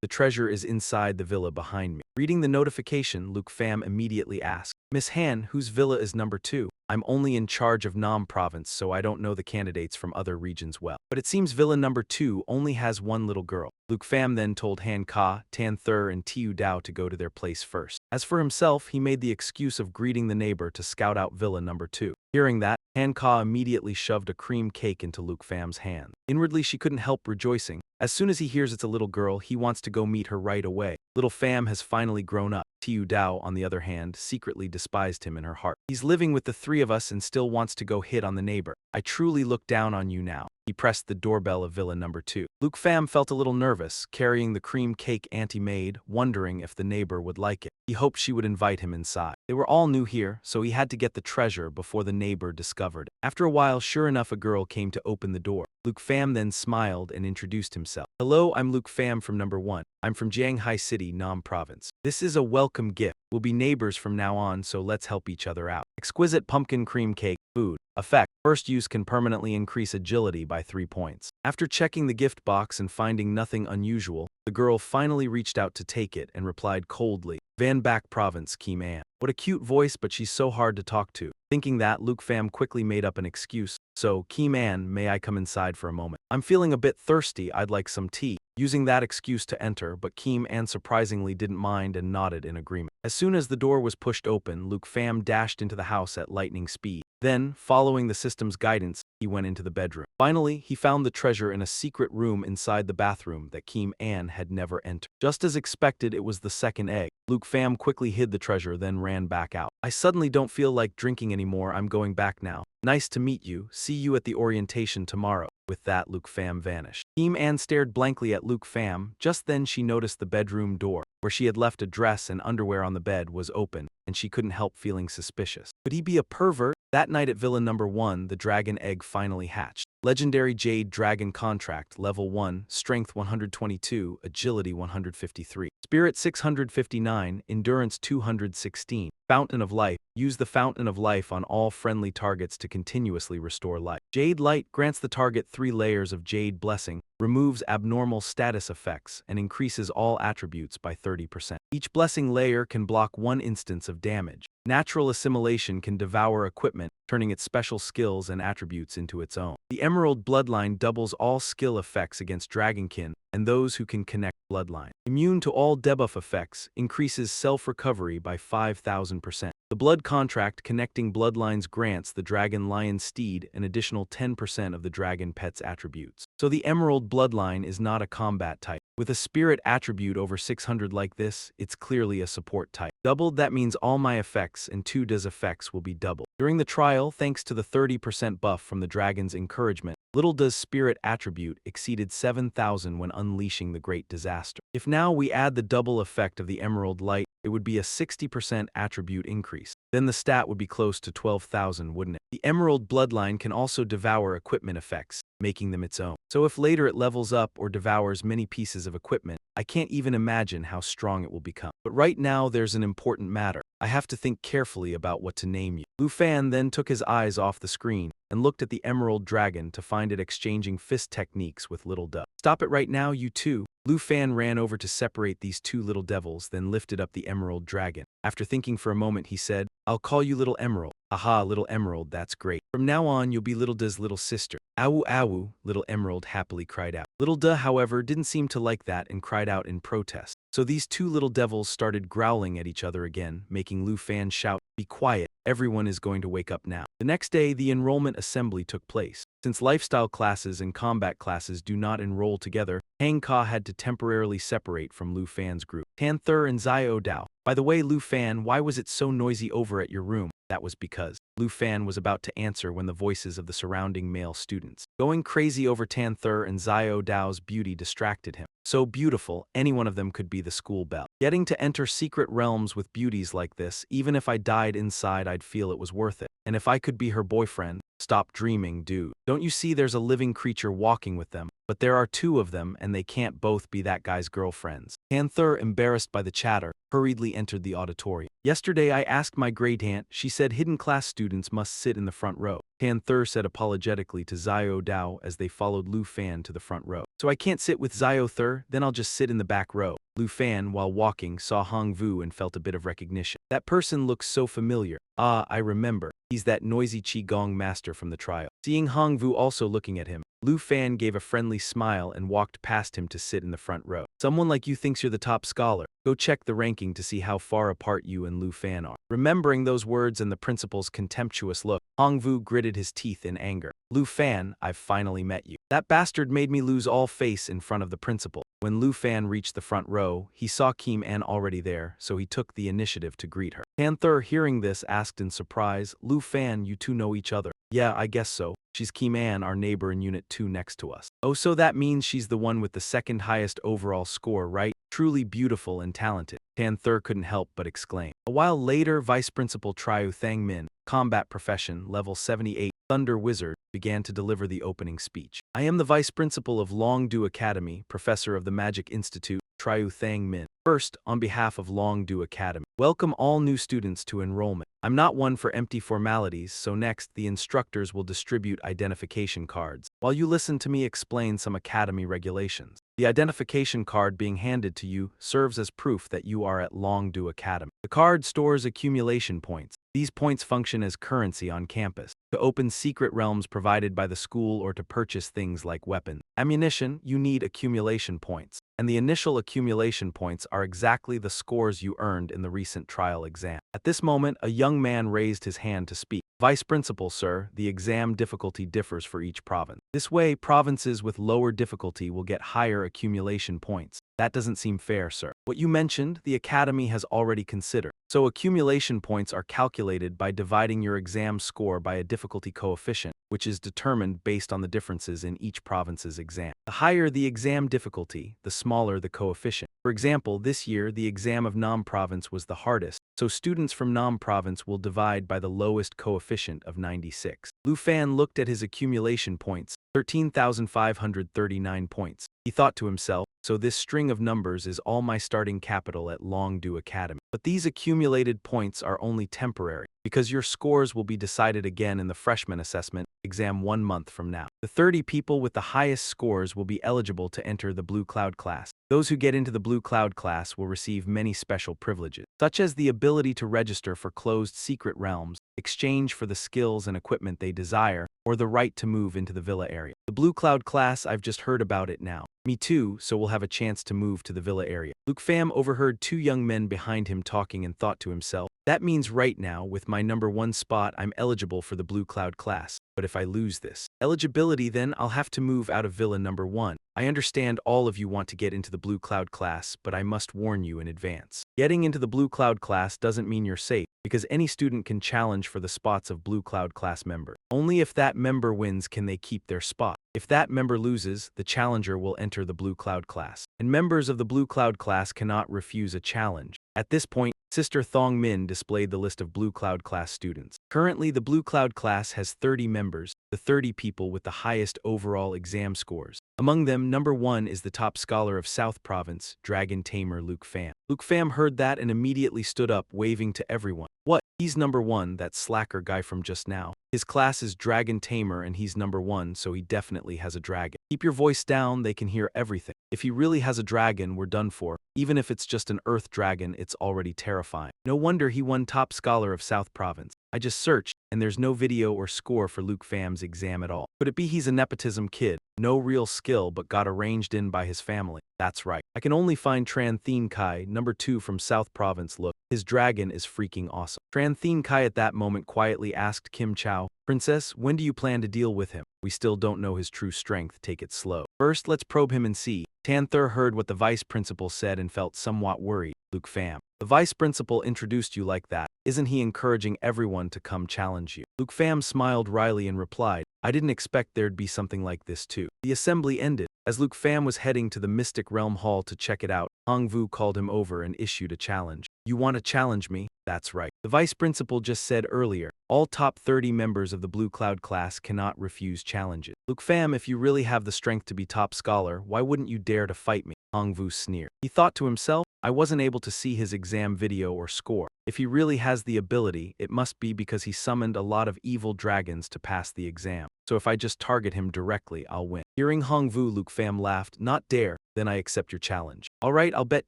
The treasure is inside the villa behind me. Reading the notification, Luke Pham immediately asked, Miss Han, whose villa is number 2? I'm only in charge of Nam province, so I don't know the candidates from other regions well. But it seems villa number 2 only has one little girl. Luke Pham then told Han Ka, Tan Thur, and Tiu Dao to go to their place first. As for himself, he made the excuse of greeting the neighbor to scout out villa number 2. Hearing that, Han Ka immediately shoved a cream cake into Luke Pham's hand. Inwardly, she couldn't help rejoicing. As soon as he hears it's a little girl, he wants to go meet her right away. Little Pham has finally grown up. Tiu Dao, on the other hand, secretly despised him in her heart. He's living with the three of us and still wants to go hit on the neighbor. I truly look down on you now. He pressed the doorbell of villa number 2. Luke Pham felt a little nervous, carrying the cream cake Auntie made, wondering if the neighbor would like it. He hoped she would invite him inside. They were all new here, so he had to get the treasure before the neighbor discovered it. After a while, sure enough, a girl came to open the door. Luke Pham then smiled and introduced himself. Hello, I'm Luke Pham from number 1. I'm from Jianghai City, Nam Province. This is a welcome gift. We'll be neighbors from now on, so let's help each other out. Exquisite pumpkin cream cake, food. Effect. First use can permanently increase agility by 3 points. After checking the gift box and finding nothing unusual, the girl finally reached out to take it and replied coldly, Van Back Province, Kim An. What a cute voice, but she's so hard to talk to. Thinking that, Luke Pham quickly made up an excuse. So, Kim An, may I come inside for a moment? I'm feeling a bit thirsty, I'd like some tea. Using that excuse to enter, but Kim An surprisingly didn't mind and nodded in agreement. As soon as the door was pushed open, Luke Pham dashed into the house at lightning speed. Then, following the system's guidance, he went into the bedroom. Finally, he found the treasure in a secret room inside the bathroom that Kim An had never entered. Just as expected, it was the second egg. Luke Pham quickly hid the treasure, then ran back out. I suddenly don't feel like drinking anymore, I'm going back now. Nice to meet you, see you at the orientation tomorrow. With that, Luke Pham vanished. Kim An stared blankly at Luke Pham. Just then she noticed the bedroom door, where she had left a dress and underwear on the bed, was open, and she couldn't help feeling suspicious. Could he be a pervert? That night at Villa number 1, the dragon egg finally hatched. Legendary Jade Dragon Contract, Level 1, Strength 122, Agility 153, Spirit 659, Endurance 216. Fountain of Life. Use the Fountain of Life on all friendly targets to continuously restore life. Jade Light grants the target 3 layers of Jade Blessing, removes abnormal status effects, and increases all attributes by 30%. Each blessing layer can block 1 instance of damage. Natural Assimilation can devour equipment, turning its special skills and attributes into its own. The Emerald Bloodline doubles all skill effects against Dragonkin and those who can connect bloodline. Immune to all debuff effects, increases self-recovery by 5,000%. The Blood Contract connecting bloodlines grants the Dragon Lion Steed an additional 10% of the Dragon Pet's attributes. So the Emerald Bloodline is not a combat type. With a spirit attribute over 600 like this, it's clearly a support type. Doubled, that means all my effects and 2 does effects will be doubled. During the trial, thanks to the 30% buff from the dragon's encouragement, Little Does Spirit attribute exceeded 7,000 when unleashing the Great Disaster. If now we add the double effect of the Emerald Light, it would be a 60% attribute increase. Then the stat would be close to 12,000, wouldn't it? The Emerald Bloodline can also devour equipment effects, making them its own. So if later it levels up or devours many pieces of equipment, I can't even imagine how strong it will become. But right now there's an important matter. I have to think carefully about what to name you. Lu Fan then took his eyes off the screen and looked at the emerald dragon to find it exchanging fist techniques with Little Duh. Stop it right now, you two. Lu Fan ran over to separate these two little devils, then lifted up the emerald dragon. After thinking for a moment, he said, I'll call you Little Emerald. Aha, Little Emerald, that's great. From now on, you'll be Little Duh's little sister. Awu awu, Little Emerald happily cried out. Little Duh, however, didn't seem to like that and cried out in protest. So these two little devils started growling at each other again, making Lu Fan shout, Be quiet, everyone is going to wake up now. The next day, the enrollment assembly took place. Since lifestyle classes and combat classes do not enroll together, Hang Ka had to temporarily separate from Lu Fan's group. Tan Thur and Zio Dao. By the way, Lu Fan, why was it so noisy over at your room? That was because Lu Fan was about to answer when the voices of the surrounding male students going crazy over Tan Thur and Zio Dao's beauty distracted him. So beautiful, any one of them could be the school belle. Getting to enter secret realms with beauties like this, even if I died inside, I'd feel it was worth it. And if I could be her boyfriend, stop dreaming, dude. Don't you see there's a living creature walking with them? But there are two of them, and they can't both be that guy's girlfriends. Tan Thur, embarrassed by the chatter, hurriedly entered the auditorium. Yesterday I asked my great aunt, she said hidden class students must sit in the front row. Tan Thur said apologetically to Zio Dao as they followed Lu Fan to the front row. So I can't sit with Zio Thur, then I'll just sit in the back row. Lu Fan, while walking, saw Hong Vu and felt a bit of recognition. That person looks so familiar. Ah, I remember. He's that noisy Qigong master from the trial. Seeing Hong Vu also looking at him, Lu Fan gave a friendly smile and walked past him to sit in the front row. Someone like you thinks you're the top scholar. Go check the ranking to see how far apart you and Lu Fan are. Remembering those words and the principal's contemptuous look, Hong Vu gritted his teeth in anger. Lu Fan, I've finally met you. That bastard made me lose all face in front of the principal. When Lu Fan reached the front row, he saw Kim An already there, so he took the initiative to greet her. Tan Thur, hearing this, asked in surprise, Lu Fan, you two know each other? Yeah, I guess so. She's Kim An, our neighbor in Unit 2 next to us. Oh, so that means she's the one with the second highest overall score, right? Truly beautiful and talented. Tan Thur couldn't help but exclaim. A while later, Vice Principal Triu Thang Min, Combat Profession, Level 78, Thunder Wizard, began to deliver the opening speech. I am the Vice Principal of Longdu Academy, Professor of the Magic Institute, Triu Thang Min. First, on behalf of Longdu Academy, welcome all new students to enrollment. I'm not one for empty formalities, so next, the instructors will distribute identification cards, while you listen to me explain some academy regulations. The identification card being handed to you serves as proof that you are at Longdu Academy. The card stores accumulation points. These points function as currency on campus. To open secret realms provided by the school or to purchase things like weapons, ammunition, you need accumulation points. And the initial accumulation points are exactly the scores you earned in the recent trial exam. At this moment, a young man raised his hand to speak. Vice Principal, sir, the exam difficulty differs for each province. This way, provinces with lower difficulty will get higher accumulation points. That doesn't seem fair, sir. What you mentioned, the Academy has already considered. So accumulation points are calculated by dividing your exam score by a difficulty coefficient, which is determined based on the differences in each province's exam. The higher the exam difficulty, the smaller the coefficient. For example, this year, the exam of Nam Province was the hardest, so students from Nam Province will divide by the lowest coefficient of 96. Lu Fan looked at his accumulation points, 13,539 points. He thought to himself, so this string of numbers is all my starting capital at Longdu Academy. But these accumulated points are only temporary, because your scores will be decided again in the freshman assessment exam 1 month from now. The 30 people with the highest scores will be eligible to enter the Blue Cloud class. Those who get into the Blue Cloud class will receive many special privileges, such as the ability to register for closed secret realms, exchange for the skills and equipment they desire, or the right to move into the villa area. The Blue Cloud class, I've just heard about it now. Me too, so we'll have a chance to move to the villa area. Luke Pham overheard two young men behind him talking and thought to himself, that means right now, with my number 1 spot, I'm eligible for the Blue Cloud class. But if I lose this eligibility, then I'll have to move out of villa number 1. I understand all of you want to get into the Blue Cloud class, but I must warn you in advance. Getting into the Blue Cloud class doesn't mean you're safe, because any student can challenge for the spots of Blue Cloud class member. Only if that member wins can they keep their spot. If that member loses, the challenger will enter the Blue Cloud class. And members of the Blue Cloud class cannot refuse a challenge. At this point, Sister Thong Min displayed the list of Blue Cloud class students. Currently, the Blue Cloud class has 30 members, the 30 people with the highest overall exam scores. Among them, number 1 is the top scholar of South Province, Dragon Tamer Luke Pham. Luke Pham heard that and immediately stood up, waving to everyone. What? He's number 1, that slacker guy from just now. His class is Dragon Tamer and he's number 1, so he definitely has a dragon. Keep your voice down, they can hear everything. If he really has a dragon, we're done for. Even if it's just an earth dragon, it's already terrifying. No wonder he won top scholar of South Province. I just searched, and there's no video or score for Luke Pham's exam at all. Could it be he's a nepotism kid? No real skill, but got arranged in by his family. That's right. I can only find Tran Thien Kai, number 2 from South Province. Look, his dragon is freaking awesome. Tran Thien Kai at that moment quietly asked Kim Chow, Princess, when do you plan to deal with him? We still don't know his true strength, take it slow. First, let's probe him and see. Tanther heard what the vice principal said and felt somewhat worried. Luke Pham. The vice principal introduced you like that. Isn't he encouraging everyone to come challenge you? Luke Pham smiled wryly and replied, I didn't expect there'd be something like this too. The assembly ended. As Luke Pham was heading to the Mystic Realm Hall to check it out, Hong Vu called him over and issued a challenge. You want to challenge me? That's right. The vice principal just said earlier, all top 30 members of the Blue Cloud class cannot refuse challenges. Luke Pham, if you really have the strength to be top scholar, why wouldn't you dare to fight me? Hong Vu sneered. He thought to himself, I wasn't able to see his exam video or score. If he really has the ability, it must be because he summoned a lot of evil dragons to pass the exam. So if I just target him directly, I'll win. Hearing Hong Vu, Luke Pham laughed, not dare, then I accept your challenge. Alright, I'll bet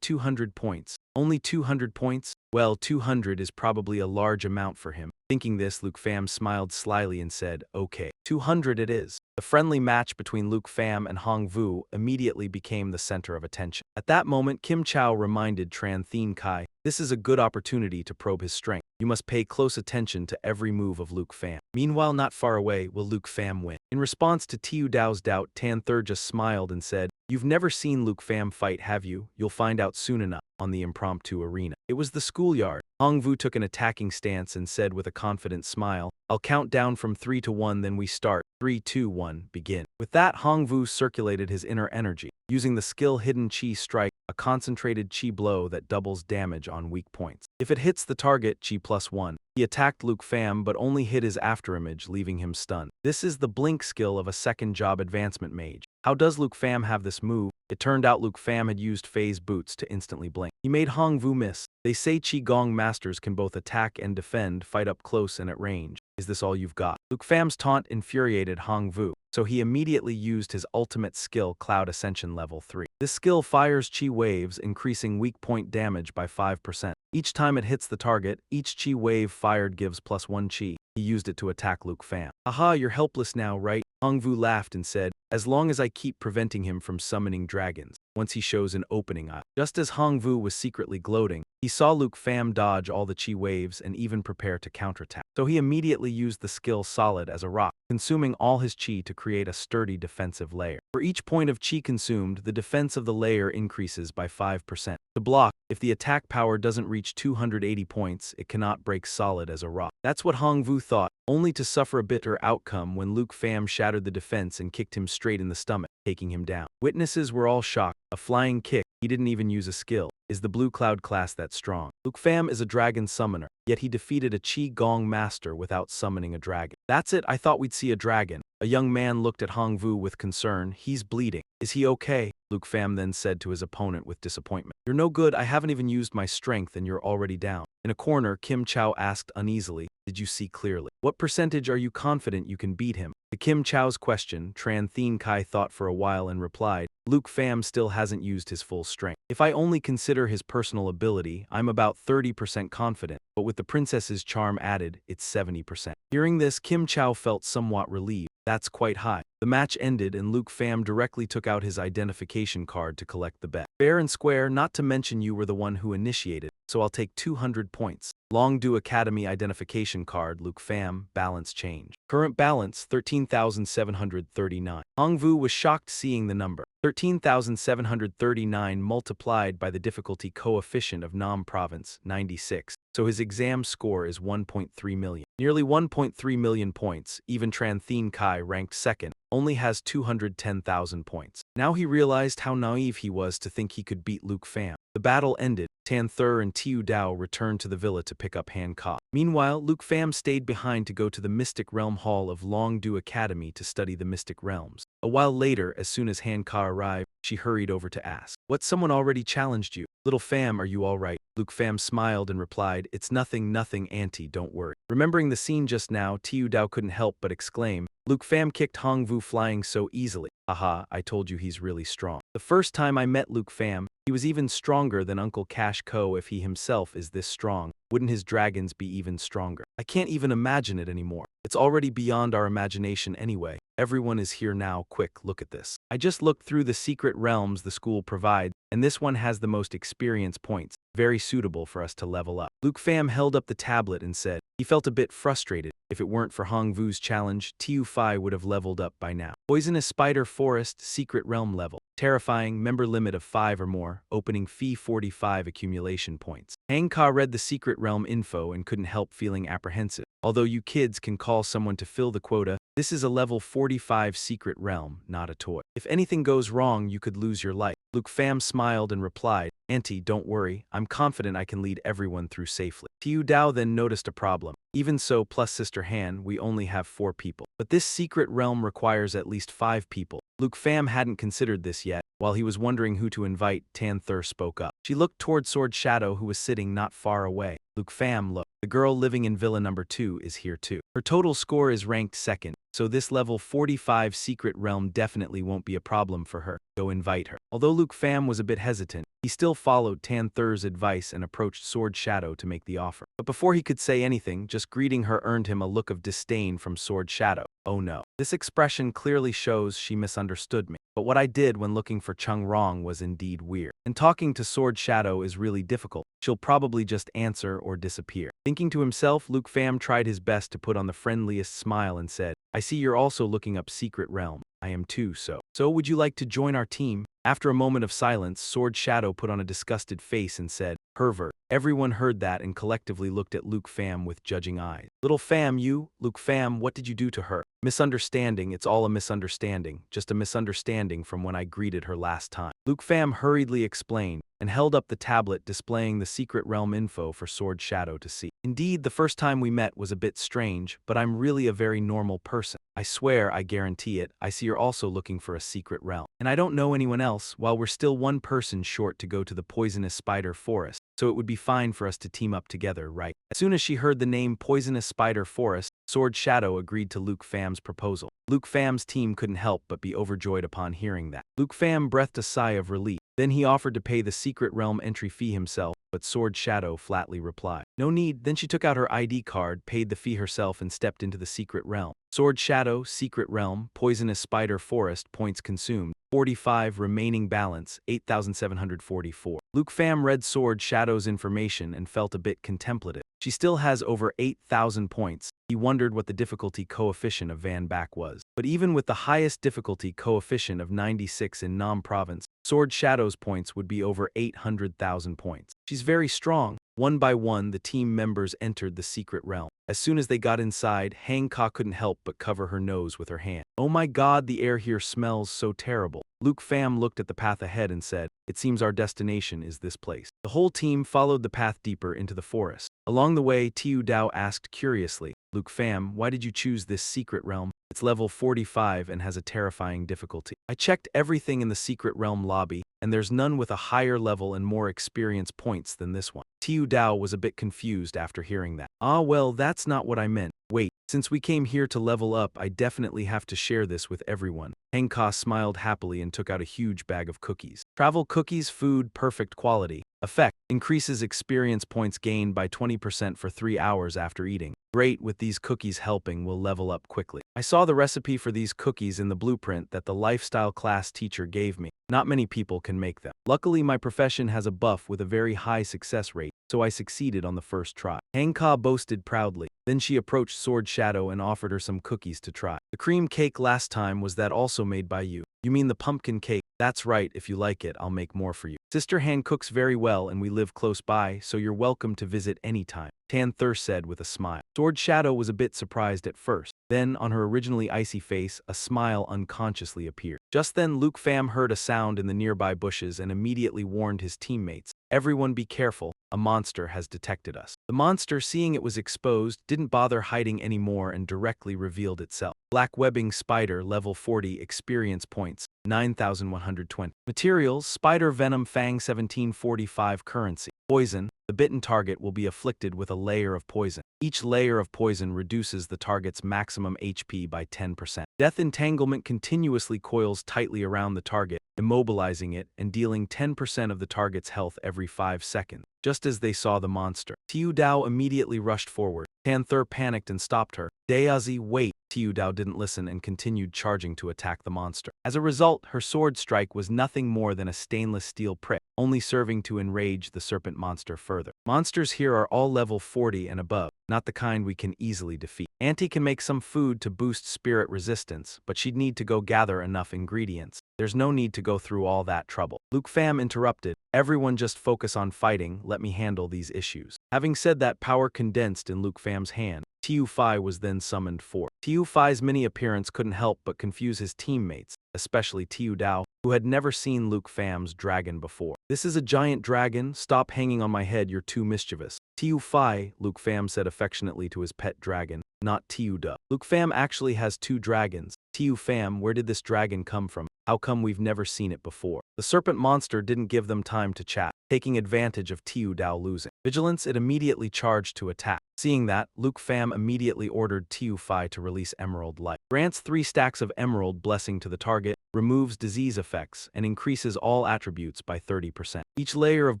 200 points. Only 200 points? Well, 200 is probably a large amount for him. Thinking this, Luke Pham smiled slyly and said, okay, 200 it is. The friendly match between Luke Pham and Hong Vu immediately became the center of attention. At that moment, Kim Chow reminded Tran Thien Kai, this is a good opportunity to probe his strength. You must pay close attention to every move of Luke Pham. Meanwhile, not far away, will Luke Pham win? In response to Tiu Dao's doubt, Tanther just smiled and said, you've never seen Luke Pham fight, have you? You'll find out soon enough. On the impromptu arena. It was the schoolyard. Hong Vu took an attacking stance and said with a confident smile, I'll count down from 3 to 1, then we start. 3, 2, 1, begin. With that, Hong Vu circulated his inner energy, using the skill Hidden Chi Strike, a concentrated Chi blow that doubles damage on weak points. If it hits the target, Chi +1. He attacked Luke Pham but only hit his afterimage, leaving him stunned. This is the blink skill of a second job advancement mage. How does Luke Pham have this move? It turned out Luke Pham had used phase boots to instantly blink. He made Hong Vu miss. They say Qigong masters can both attack and defend, fight up close and at range. Is this all you've got? Luke Pham's taunt infuriated Hong Vu, so he immediately used his ultimate skill, Cloud Ascension Level 3. This skill fires Chi waves, increasing weak point damage by 5%. Each time it hits the target, each Chi wave fired gives +1 Chi. He used it to attack Luke Pham. Aha, you're helpless now, right? Hong Vu laughed and said, as long as I keep preventing him from summoning dragons, once he shows an opening eye. Just as Hong Vu was secretly gloating, he saw Luke Pham dodge all the Chi waves and even prepare to counterattack. So he immediately used the skill Solid as a rock, consuming all his Chi to create a sturdy defensive layer. For each point of Chi consumed, the defense of the layer increases by 5%. To block, if the attack power doesn't reach 280 points, it cannot break Solid as a rock. That's what Hong Vu thought, only to suffer a bitter outcome when Luke Pham shattered the defense and kicked him straight in the stomach, taking him down. Witnesses were all shocked. A flying kick. He didn't even use a skill. Is the Blue Cloud class that strong? Luke Pham is a dragon summoner, yet he defeated a Qi Gong master without summoning a dragon. That's it, I thought we'd see a dragon. A young man looked at Hong Vu with concern. He's bleeding. Is he okay? Luke Pham then said to his opponent with disappointment. You're no good, I haven't even used my strength and you're already down. In a corner, Kim Chow asked uneasily, did you see clearly? What percentage are you confident you can beat him? To Kim Chow's question, Tran Thien Kai thought for a while and replied, Luke Pham still hasn't used his full strength. If I only consider his personal ability, I'm about 30% confident, but with the princess's charm added, it's 70%. Hearing this, Kim Chow felt somewhat relieved. That's quite high. The match ended and Luke Pham directly took out his identification card to collect the bet. Fair and square, not to mention you were the one who initiated, so I'll take 200 points. Longdu Academy identification card, Luke Pham, balance change. Current balance, 13,739. Hong Vu was shocked seeing the number. 13,739 multiplied by the difficulty coefficient of Nam Province, 96. So his exam score is 1.3 million. Nearly 1.3 million points, even Tran Thien Kai ranked second. only has 210,000 points. Now he realized how naive he was to think he could beat Luke Pham. The battle ended. Tanther and Tiu Dao returned to the villa to pick up Han Ka. Meanwhile, Luke Pham stayed behind to go to the Mystic Realm Hall of Longdu Academy to study the Mystic Realms. A while later, as soon as Han Ka arrived, she hurried over to ask, "What, someone already challenged you? Little Pham, are you all right?" Luke Pham smiled and replied, "It's nothing, auntie, don't worry." Remembering the scene just now, Tiu Dao couldn't help but exclaim, "Luke Pham kicked Hong Vu flying so easily. Aha, I told you he's really strong. The first time I met Luke Pham, he was even stronger than Uncle Cash Ko. If he himself is this strong, wouldn't his dragons be even stronger? I can't even imagine it anymore. It's already beyond our imagination anyway. Everyone is here now, quick, look at this. I just looked through the secret realms the school provides, and this one has the most experience points, very suitable for us to level up." Luke Pham held up the tablet and said, he felt a bit frustrated. If it weren't for Hong Vu's challenge, Tiu Fai would have leveled up by now. Poisonous Spider Forest, Secret Realm level. Terrifying, member limit of 5 or more, opening fee 45 accumulation points. Han Ka read the Secret Realm info and couldn't help feeling apprehensive. Although you kids can call someone to fill the quota, this is a level 45 secret realm, not a toy. If anything goes wrong, you could lose your life. Luke Pham smiled and replied, "Auntie, don't worry, I'm confident I can lead everyone through safely." Tiu Dao then noticed a problem. Even so, plus Sister Han, we only have 4 people. But this secret realm requires at least 5 people. Luke Pham hadn't considered this yet. While he was wondering who to invite, Tanther spoke up. She looked toward Sword Shadow, who was sitting not far away. "Luke Pham, look. The girl living in Villa number 2 is here too. Her total score is ranked 2nd, so this level 45 secret realm definitely won't be a problem for her. Go invite her." Although Luke Pham was a bit hesitant, he still followed Tanther's advice and approached Sword Shadow to make the offer. But before he could say anything, just greeting her earned him a look of disdain from Sword Shadow. "Oh no. This expression clearly shows she misunderstood me. But what I did when looking for Chung Rong was indeed weird. And talking to Sword Shadow is really difficult. She'll probably just answer or disappear." Thinking to himself, Luke Pham tried his best to put on the friendliest smile and said, "I see you're also looking up Secret Realm. I am too, so would you like to join our team?" After a moment of silence, Sword Shadow put on a disgusted face and said, "Pervert." Everyone heard that and collectively looked at Luke Pham with judging eyes. "Little Pham, you, Luke Pham, what did you do to her?" "Misunderstanding, it's all a misunderstanding, just a misunderstanding from when I greeted her last time." Luke Pham hurriedly explained, and held up the tablet displaying the secret realm info for Sword Shadow to see. "Indeed, the first time we met was a bit strange, but I'm really a very normal person. I swear, I guarantee it. I see you're also looking for a secret realm. And I don't know anyone else, while we're still one person short to go to the Poisonous Spider Forest, so it would be fine for us to team up together, right?" As soon as she heard the name Poisonous Spider Forest, Sword Shadow agreed to Luke Pham's proposal. Luke Pham's team couldn't help but be overjoyed upon hearing that. Luke Pham breathed a sigh of relief. Then he offered to pay the secret realm entry fee himself, but Sword Shadow flatly replied, "No need." Then she took out her ID card, paid the fee herself, and stepped into the secret realm. Sword Shadow, Secret Realm, Poisonous Spider Forest, points consumed, 45, remaining balance, 8,744. Luke Pham read Sword Shadow's information and felt a bit contemplative. She still has over 8,000 points. He wondered what the difficulty coefficient of Van Back was. But even with the highest difficulty coefficient of 96 in Nam Province, Sword Shadow's points would be over 800,000 points. She's very strong. One by one, the team members entered the secret realm. As soon as they got inside, Han Ka couldn't help but cover her nose with her hand. "Oh my god, the air here smells so terrible." Luke Pham looked at the path ahead and said, "It seems our destination is this place." The whole team followed the path deeper into the forest. Along the way, Tiu Dao asked curiously, "Luke Pham, why did you choose this secret realm? It's level 45 and has a terrifying difficulty. I checked everything in the secret realm lobby, and there's none with a higher level and more experience points than this one." Tiu Dao was a bit confused after hearing that. "Ah well, that's not what I meant. Wait, since we came here to level up, I definitely have to share this with everyone." Han Ka smiled happily and took out a huge bag of cookies. "Travel cookies, food, perfect quality. Effect: increases experience points gained by 20% for 3 hours after eating. Great, with these cookies helping, we'll level up quickly. I saw the recipe for these cookies in the blueprint that the lifestyle class teacher gave me. Not many people can make them. Luckily, my profession has a buff with a very high success rate, so I succeeded on the first try." Han Ka boasted proudly. Then she approached Sword Shadow and offered her some cookies to try. "The cream cake last time, was that also made by you?" "You mean the pumpkin cake? That's right, if you like it, I'll make more for you. Sister Han cooks very well and we live close by, so you're welcome to visit anytime, Tamer said with a smile. Sword Shadow was a bit surprised at first. Then, on her originally icy face, a smile unconsciously appeared. Just then, Luke Pham heard a sound in the nearby bushes and immediately warned his teammates. Everyone be careful, a monster has detected us. The monster, seeing it was exposed, didn't bother hiding anymore and directly revealed itself. Black webbing spider, level 40, experience points, 9,120. Materials, spider venom fang 1745 currency. Poison, the bitten target will be afflicted with a layer of poison. Each layer of poison reduces the target's maximum HP by 10%. Death entanglement continuously coils tightly around the target, immobilizing it and dealing 10% of the target's health every 5 seconds. Just as they saw the monster, Tiu Dao immediately rushed forward. Tamer panicked and stopped her. Dayazi, wait! Tiu Dao didn't listen and continued charging to attack the monster. As a result, her sword strike was nothing more than a stainless steel prick, only serving to enrage the serpent monster further. Monsters here are all level 40 and above, not the kind we can easily defeat. Auntie can make some food to boost spirit resistance, but she'd need to go gather enough ingredients. There's no need to go through all that trouble. Luke Pham interrupted. Everyone just focus on fighting, let me handle these issues. Having said that, power condensed in Luke Pham's hand. Tiu Fai was then summoned forth. Tiu Fai's mini appearance couldn't help but confuse his teammates, especially Tiu Dao, who had never seen Luke Pham's dragon before. This is a giant dragon, stop hanging on my head, you're too mischievous. Tiu Fai, Luke Pham said affectionately to his pet dragon, not Tiu Da. Luke Pham actually has 2 dragons. Tiu Pham, where did this dragon come from? How come we've never seen it before? The serpent monster didn't give them time to chat, taking advantage of Tiu Dao losing vigilance, it immediately charged to attack. Seeing that, Luke Pham immediately ordered Tiu Fai to release Emerald Light. Grants 3 stacks of Emerald Blessing to the target, removes disease effects, and increases all attributes by 30%. Each layer of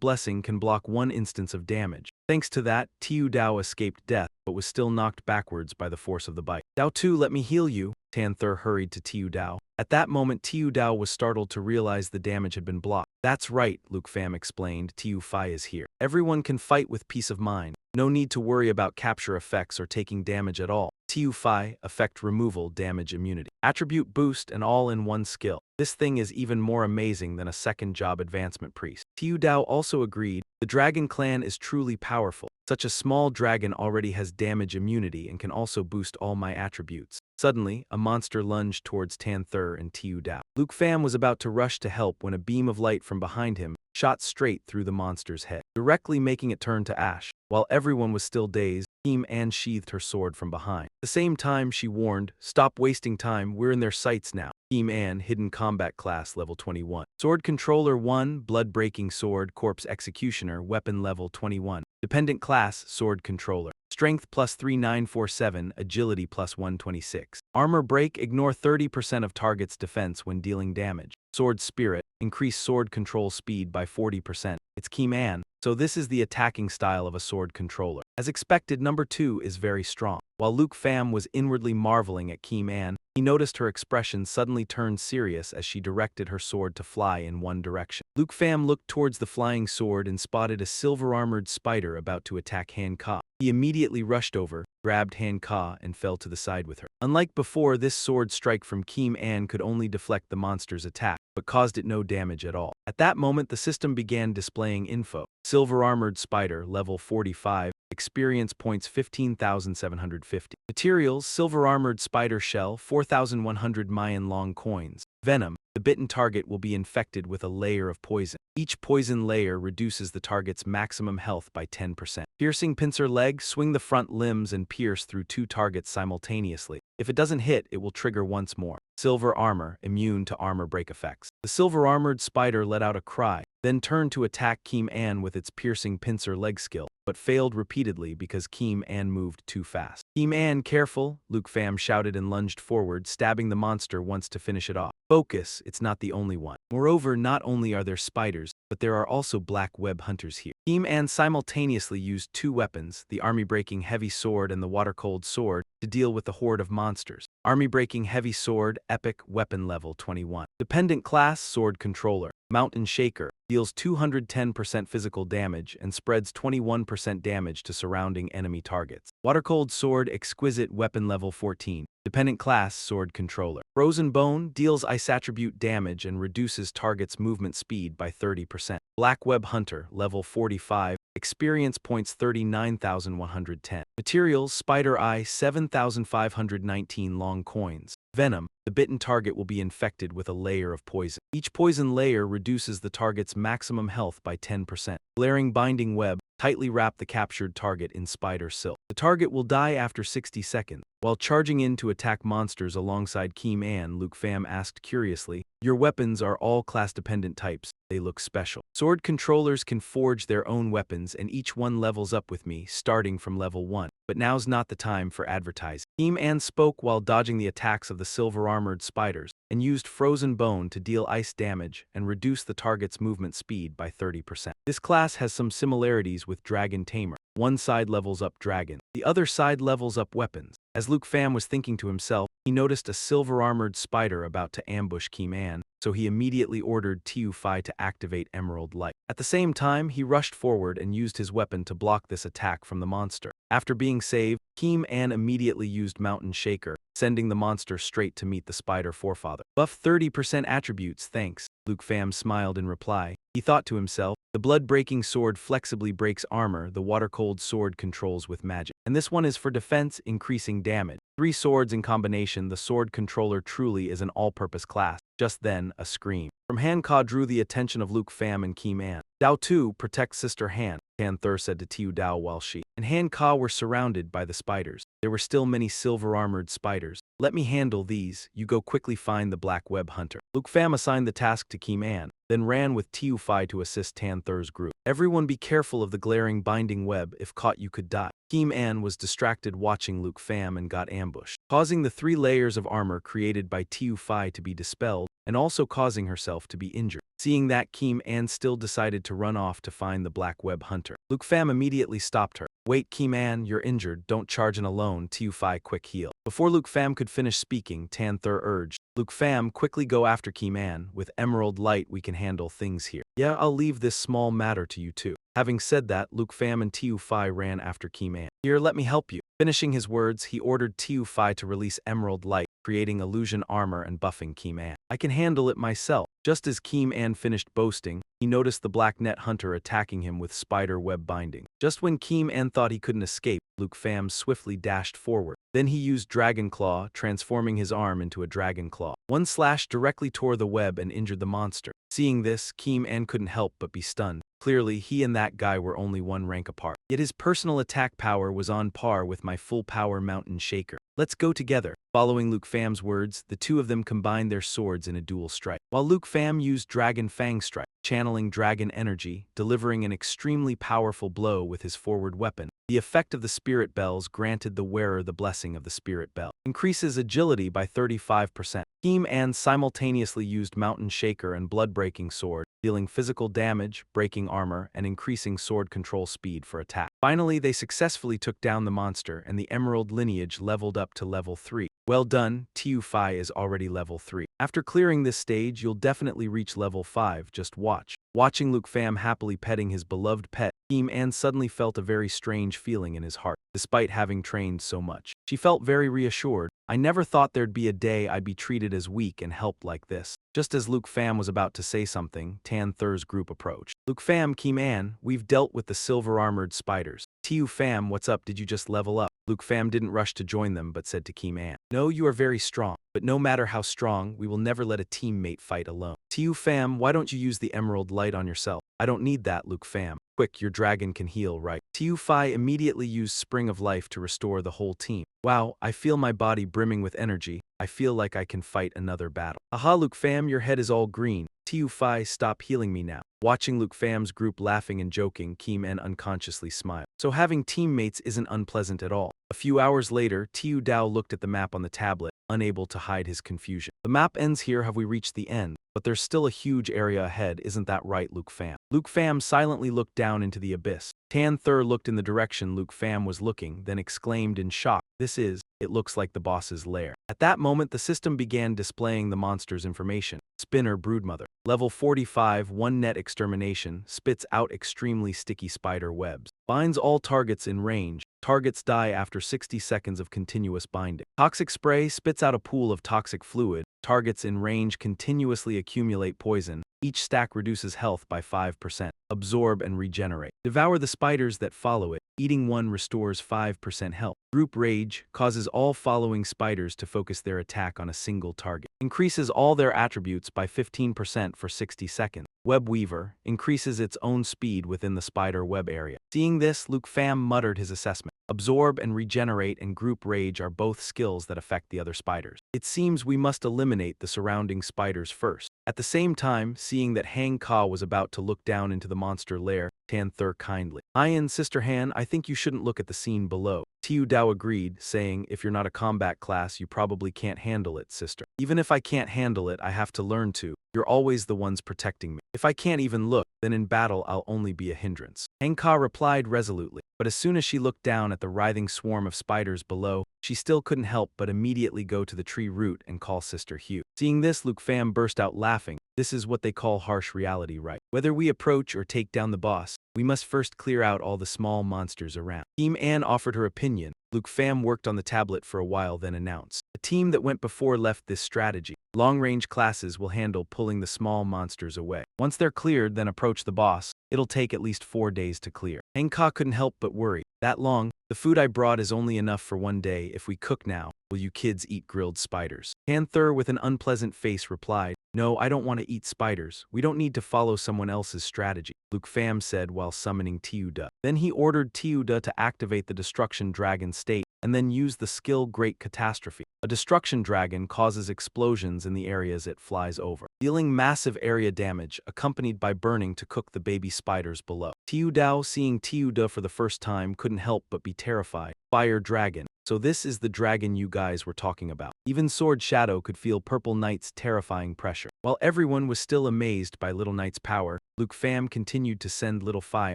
blessing can block 1 instance of damage. Thanks to that, Tiu Dao escaped death, but was still knocked backwards by the force of the bite. Dao 2, let me heal you, Tamer hurried to Tiu Dao. At that moment, Tiu Dao was startled to realize the damage had been blocked. That's right, Luke Pham explained, Tiu Fai is here. Everyone can fight with peace of mind. No need to worry about capture effects or taking damage at all. Tiu Fai, effect removal, damage immunity. Attribute boost and all in one skill. This thing is even more amazing than a second job advancement priest. Tiu Dao also agreed, the dragon clan is truly powerful. Such a small dragon already has damage immunity and can also boost all my attributes. Suddenly, a monster lunged towards Tamer and Tiu Dao. Luke Pham was about to rush to help when a beam of light from behind him shot straight through the monster's head, directly making it turn to ash. While everyone was still dazed, Kim An sheathed her sword from behind. At the same time, she warned, stop wasting time, we're in their sights now. Kim An, hidden combat class, level 21. Sword controller 1, blood-breaking sword, corpse executioner, weapon level 21. Dependent class, sword controller. Strength plus 3947, agility plus 126. Armor break, ignore 30% of target's defense when dealing damage. Sword spirit, increase sword control speed by 40%. It's Kim An, so this is the attacking style of a sword controller. As expected, number 2 is very strong. While Luke Pham was inwardly marveling at Kim An, he noticed her expression suddenly turned serious as she directed her sword to fly in one direction. Luke Pham looked towards the flying sword and spotted a silver-armored spider about to attack Han Ka. He immediately rushed over, grabbed Han Ka, and fell to the side with her. Unlike before, this sword strike from Kim An could only deflect the monster's attack, but caused it no damage at all. At that moment, the system began displaying info. Silver-armored spider, level 45, experience points 15,750. Materials, silver-armored spider shell, 4,100 Mayan long coins. Venom, the bitten target will be infected with a layer of poison. Each poison layer reduces the target's maximum health by 10%. Piercing pincer leg, swing the front limbs and pierce through 2 targets simultaneously. If it doesn't hit, it will trigger once more. Silver armor, immune to armor break effects. The silver-armored spider let out a cry, then turned to attack Kim An with its piercing pincer leg skill, but failed repeatedly because Kim An moved too fast. Kim An, careful, Luke Pham shouted and lunged forward, stabbing the monster once to finish it off. Focus, it's not the only one. Moreover, not only are there spiders, but there are also black web hunters here. Kim An simultaneously used 2 weapons, the army-breaking heavy sword and the water-cold sword, to deal with the horde of monsters. Army-breaking heavy sword, epic, weapon level 21. Dependent class, sword controller. Mountain shaker, deals 210% physical damage and spreads 21% damage to surrounding enemy targets. Water-cold sword, exquisite weapon level 14. Dependent class, sword controller. Frozen bone deals ice attribute damage and reduces target's movement speed by 30%. Black web hunter, level 45. Experience points 39,110. Materials, spider eye, 7,519 long coins. Venom, the bitten target will be infected with a layer of poison. Each poison layer reduces the target's maximum health by 10%. Glaring binding web, tightly wrap the captured target in spider silk. The target will die after 60 seconds. While charging in to attack monsters alongside Keem and Luke Pham asked curiously, "Your weapons are all class-dependent types. They look special. Sword controllers can forge their own weapons and each one levels up with me, starting from level 1. But now's not the time for advertising." Keem and spoke while dodging the attacks of the silver-armored spiders, and used frozen bone to deal ice damage and reduce the target's movement speed by 30%. This class has some similarities with Dragon Tamer. One side levels up dragon, the other side levels up weapons. As Luke Pham was thinking to himself, he noticed a silver-armored spider about to ambush Keem An, so he immediately ordered Tiu Phi to activate Emerald Light. At the same time, he rushed forward and used his weapon to block this attack from the monster. After being saved, Keem An immediately used Mountain Shaker, sending the monster straight to meet the spider forefather. Buff 30% attributes, thanks. Luke Pham smiled in reply. He thought to himself, the blood-breaking sword flexibly breaks armor the water-cold sword controls with magic. And this one is for defense, increasing damage. 3 swords in combination, the sword controller truly is an all-purpose class. Just then, a scream from Han Ka drew the attention of Luke Pham and Keem An. "Dao Tu, protect Sister Han," Han Thur said to Tiu Dao while she and Han Ka were surrounded by the spiders. There were still many silver-armored spiders. "Let me handle these, you go quickly find the black web hunter." Luke Pham assigned the task to Keem An, then ran with Tiu Phi to assist Tan Thur's group. "Everyone be careful of the glaring binding web, if caught you could die." Keem An was distracted watching Luke Pham and got ambushed, causing the 3 layers of armor created by Tiu Phi to be dispelled, and also causing herself to be injured. Seeing that, Keem An still decided to run off to find the black web hunter. Luke Pham immediately stopped her. "Wait, Keem An, you're injured, don't charge in alone, Tiu Phi, quick heal." Before Luke Pham could finish speaking, Tan Thur urged, "Luke Pham, quickly go after Keem An, with Emerald Light we can handle things here." "Yeah, I'll leave this small matter to you too." Having said that, Luke Pham and Tiu Phi ran after Keem An. "Here, let me help you." Finishing his words, he ordered Tiu Phi to release Emerald Light, creating illusion armor and buffing Keem An. "I can handle it myself." Just as Keem An finished boasting, he noticed the black net hunter attacking him with spider web binding. Just when Keem An thought he couldn't escape, Luke Pham swiftly dashed forward. Then he used Dragon Claw, transforming his arm into a dragon claw. One slash directly tore the web and injured the monster. Seeing this, Keem An couldn't help but be stunned. Clearly, he and that guy were only 1 rank apart. Yet his personal attack power was on par with my full-power Mountain Shaker. "Let's go together." Following Luke Pham's words, the 2 of them combined their swords in a dual strike. While Luke Pham used Dragon Fang Strike, channeling dragon energy, delivering an extremely powerful blow with his forward weapon. The effect of the spirit bells granted the wearer the blessing of the spirit bell. Increases agility by 35%. Keem An simultaneously used Mountain Shaker and Blood-Breaking Sword, dealing physical damage, breaking armor, and increasing sword control speed for attack. Finally, they successfully took down the monster, and the Emerald lineage leveled up to level 3. Well done, Tiu Phi is already level 3. After clearing this stage, you'll definitely reach level 5, just watch. Watching Luke Pham happily petting his beloved pet, Keem An suddenly felt a very strange feeling in his heart, despite having trained so much. She felt very reassured. "I never thought there'd be a day I'd be treated as weak and helped like this." Just as Luke Pham was about to say something, Tan Thur's group approached. "Luke Pham, Keem An, we've dealt with the silver-armored spiders." "Tiu Pham, what's up, did you just level up?" Luke Pham didn't rush to join them but said to Keem An, "No, you are very strong, but no matter how strong, we will never let a teammate fight alone." "Tiu Pham, why don't you use the Emerald Light on yourself?" "I don't need that, Luke Pham. Quick, your dragon can heal, right?" Tiu Phi immediately used Spring of Life to restore the whole team. "Wow, I feel my body brimming with energy. I feel like I can fight another battle." "Aha, Luke Pham, your head is all green. Tiu Phi, stop healing me now." Watching Luke Pham's group laughing and joking, Keem An unconsciously smiled. So having teammates isn't unpleasant at all. A few hours later, Tiu Dao looked at the map on the tablet, unable to hide his confusion. "The map ends here, have we reached the end? But there's still a huge area ahead, isn't that right, Luke Pham?" Luke Pham silently looked down into the abyss. Tan Thur looked in the direction Luke Pham was looking, then exclaimed in shock, it looks like the boss's lair." At that moment, the system began displaying the monster's information. Spinner Broodmother. Level 45 One Net Extermination spits out extremely sticky spider webs. Binds all targets in range. Targets die after 60 seconds of continuous binding. Toxic Spray spits out a pool of toxic fluid. Targets in range continuously accumulate poison. Each stack reduces health by 5%. Absorb and regenerate. Devour the spiders that follow it. Eating one restores 5% health. Group Rage causes all following spiders to focus their attack on a single target. Increases all their attributes by 15% for 60 seconds. Web Weaver increases its own speed within the spider web area. Seeing this, Luke Pham muttered his assessment. Absorb and Regenerate and Group Rage are both skills that affect the other spiders. It seems we must eliminate the surrounding spiders first. At the same time, seeing that Hang Ka was about to look down into the monster lair, Tan Thur kindly. Ian, Sister Han, I think you shouldn't look at the scene below. Tiu Dao agreed, saying, if you're not a combat class, you probably can't handle it, sister. Even if I can't handle it, I have to learn to. You're always the ones protecting me. If I can't even look, then in battle I'll only be a hindrance. Hang Ka replied resolutely, but as soon as she looked down at the writhing swarm of spiders below, she still couldn't help but immediately go to the tree root and call Sister Hugh. Seeing this, Luke Pham burst out laughing. This is what they call harsh reality, right? Whether we approach or take down the boss, we must first clear out all the small monsters around. Team Anne offered her opinion. Luke Pham worked on the tablet for a while, then announced. The team that went before left this strategy. Long-range classes will handle pulling the small monsters away. Once they're cleared, then approach the boss. It'll take at least 4 days to clear. Hang Ka couldn't help but worry. That long? The food I brought is only enough for 1 day. If we cook now, will you kids eat grilled spiders? Tan Thur with an unpleasant face replied, no, I don't want to eat spiders. We don't need to follow someone else's strategy, Luke Pham said while summoning Tiu Da. Then he ordered Tiu Da to activate the Destruction Dragon state and then use the skill Great Catastrophe. A Destruction Dragon causes explosions in the areas it flies over, dealing massive area damage accompanied by burning to cook the baby spiders below. Tiu Dao, seeing Tiu Da for the first time, couldn't help but be terrified. Fire Dragon. So this is the dragon you guys were talking about. Even Sword Shadow could feel Purple Knight's terrifying pressure. While everyone was still amazed by Little Knight's power, Luke Pham continued to send Little Phi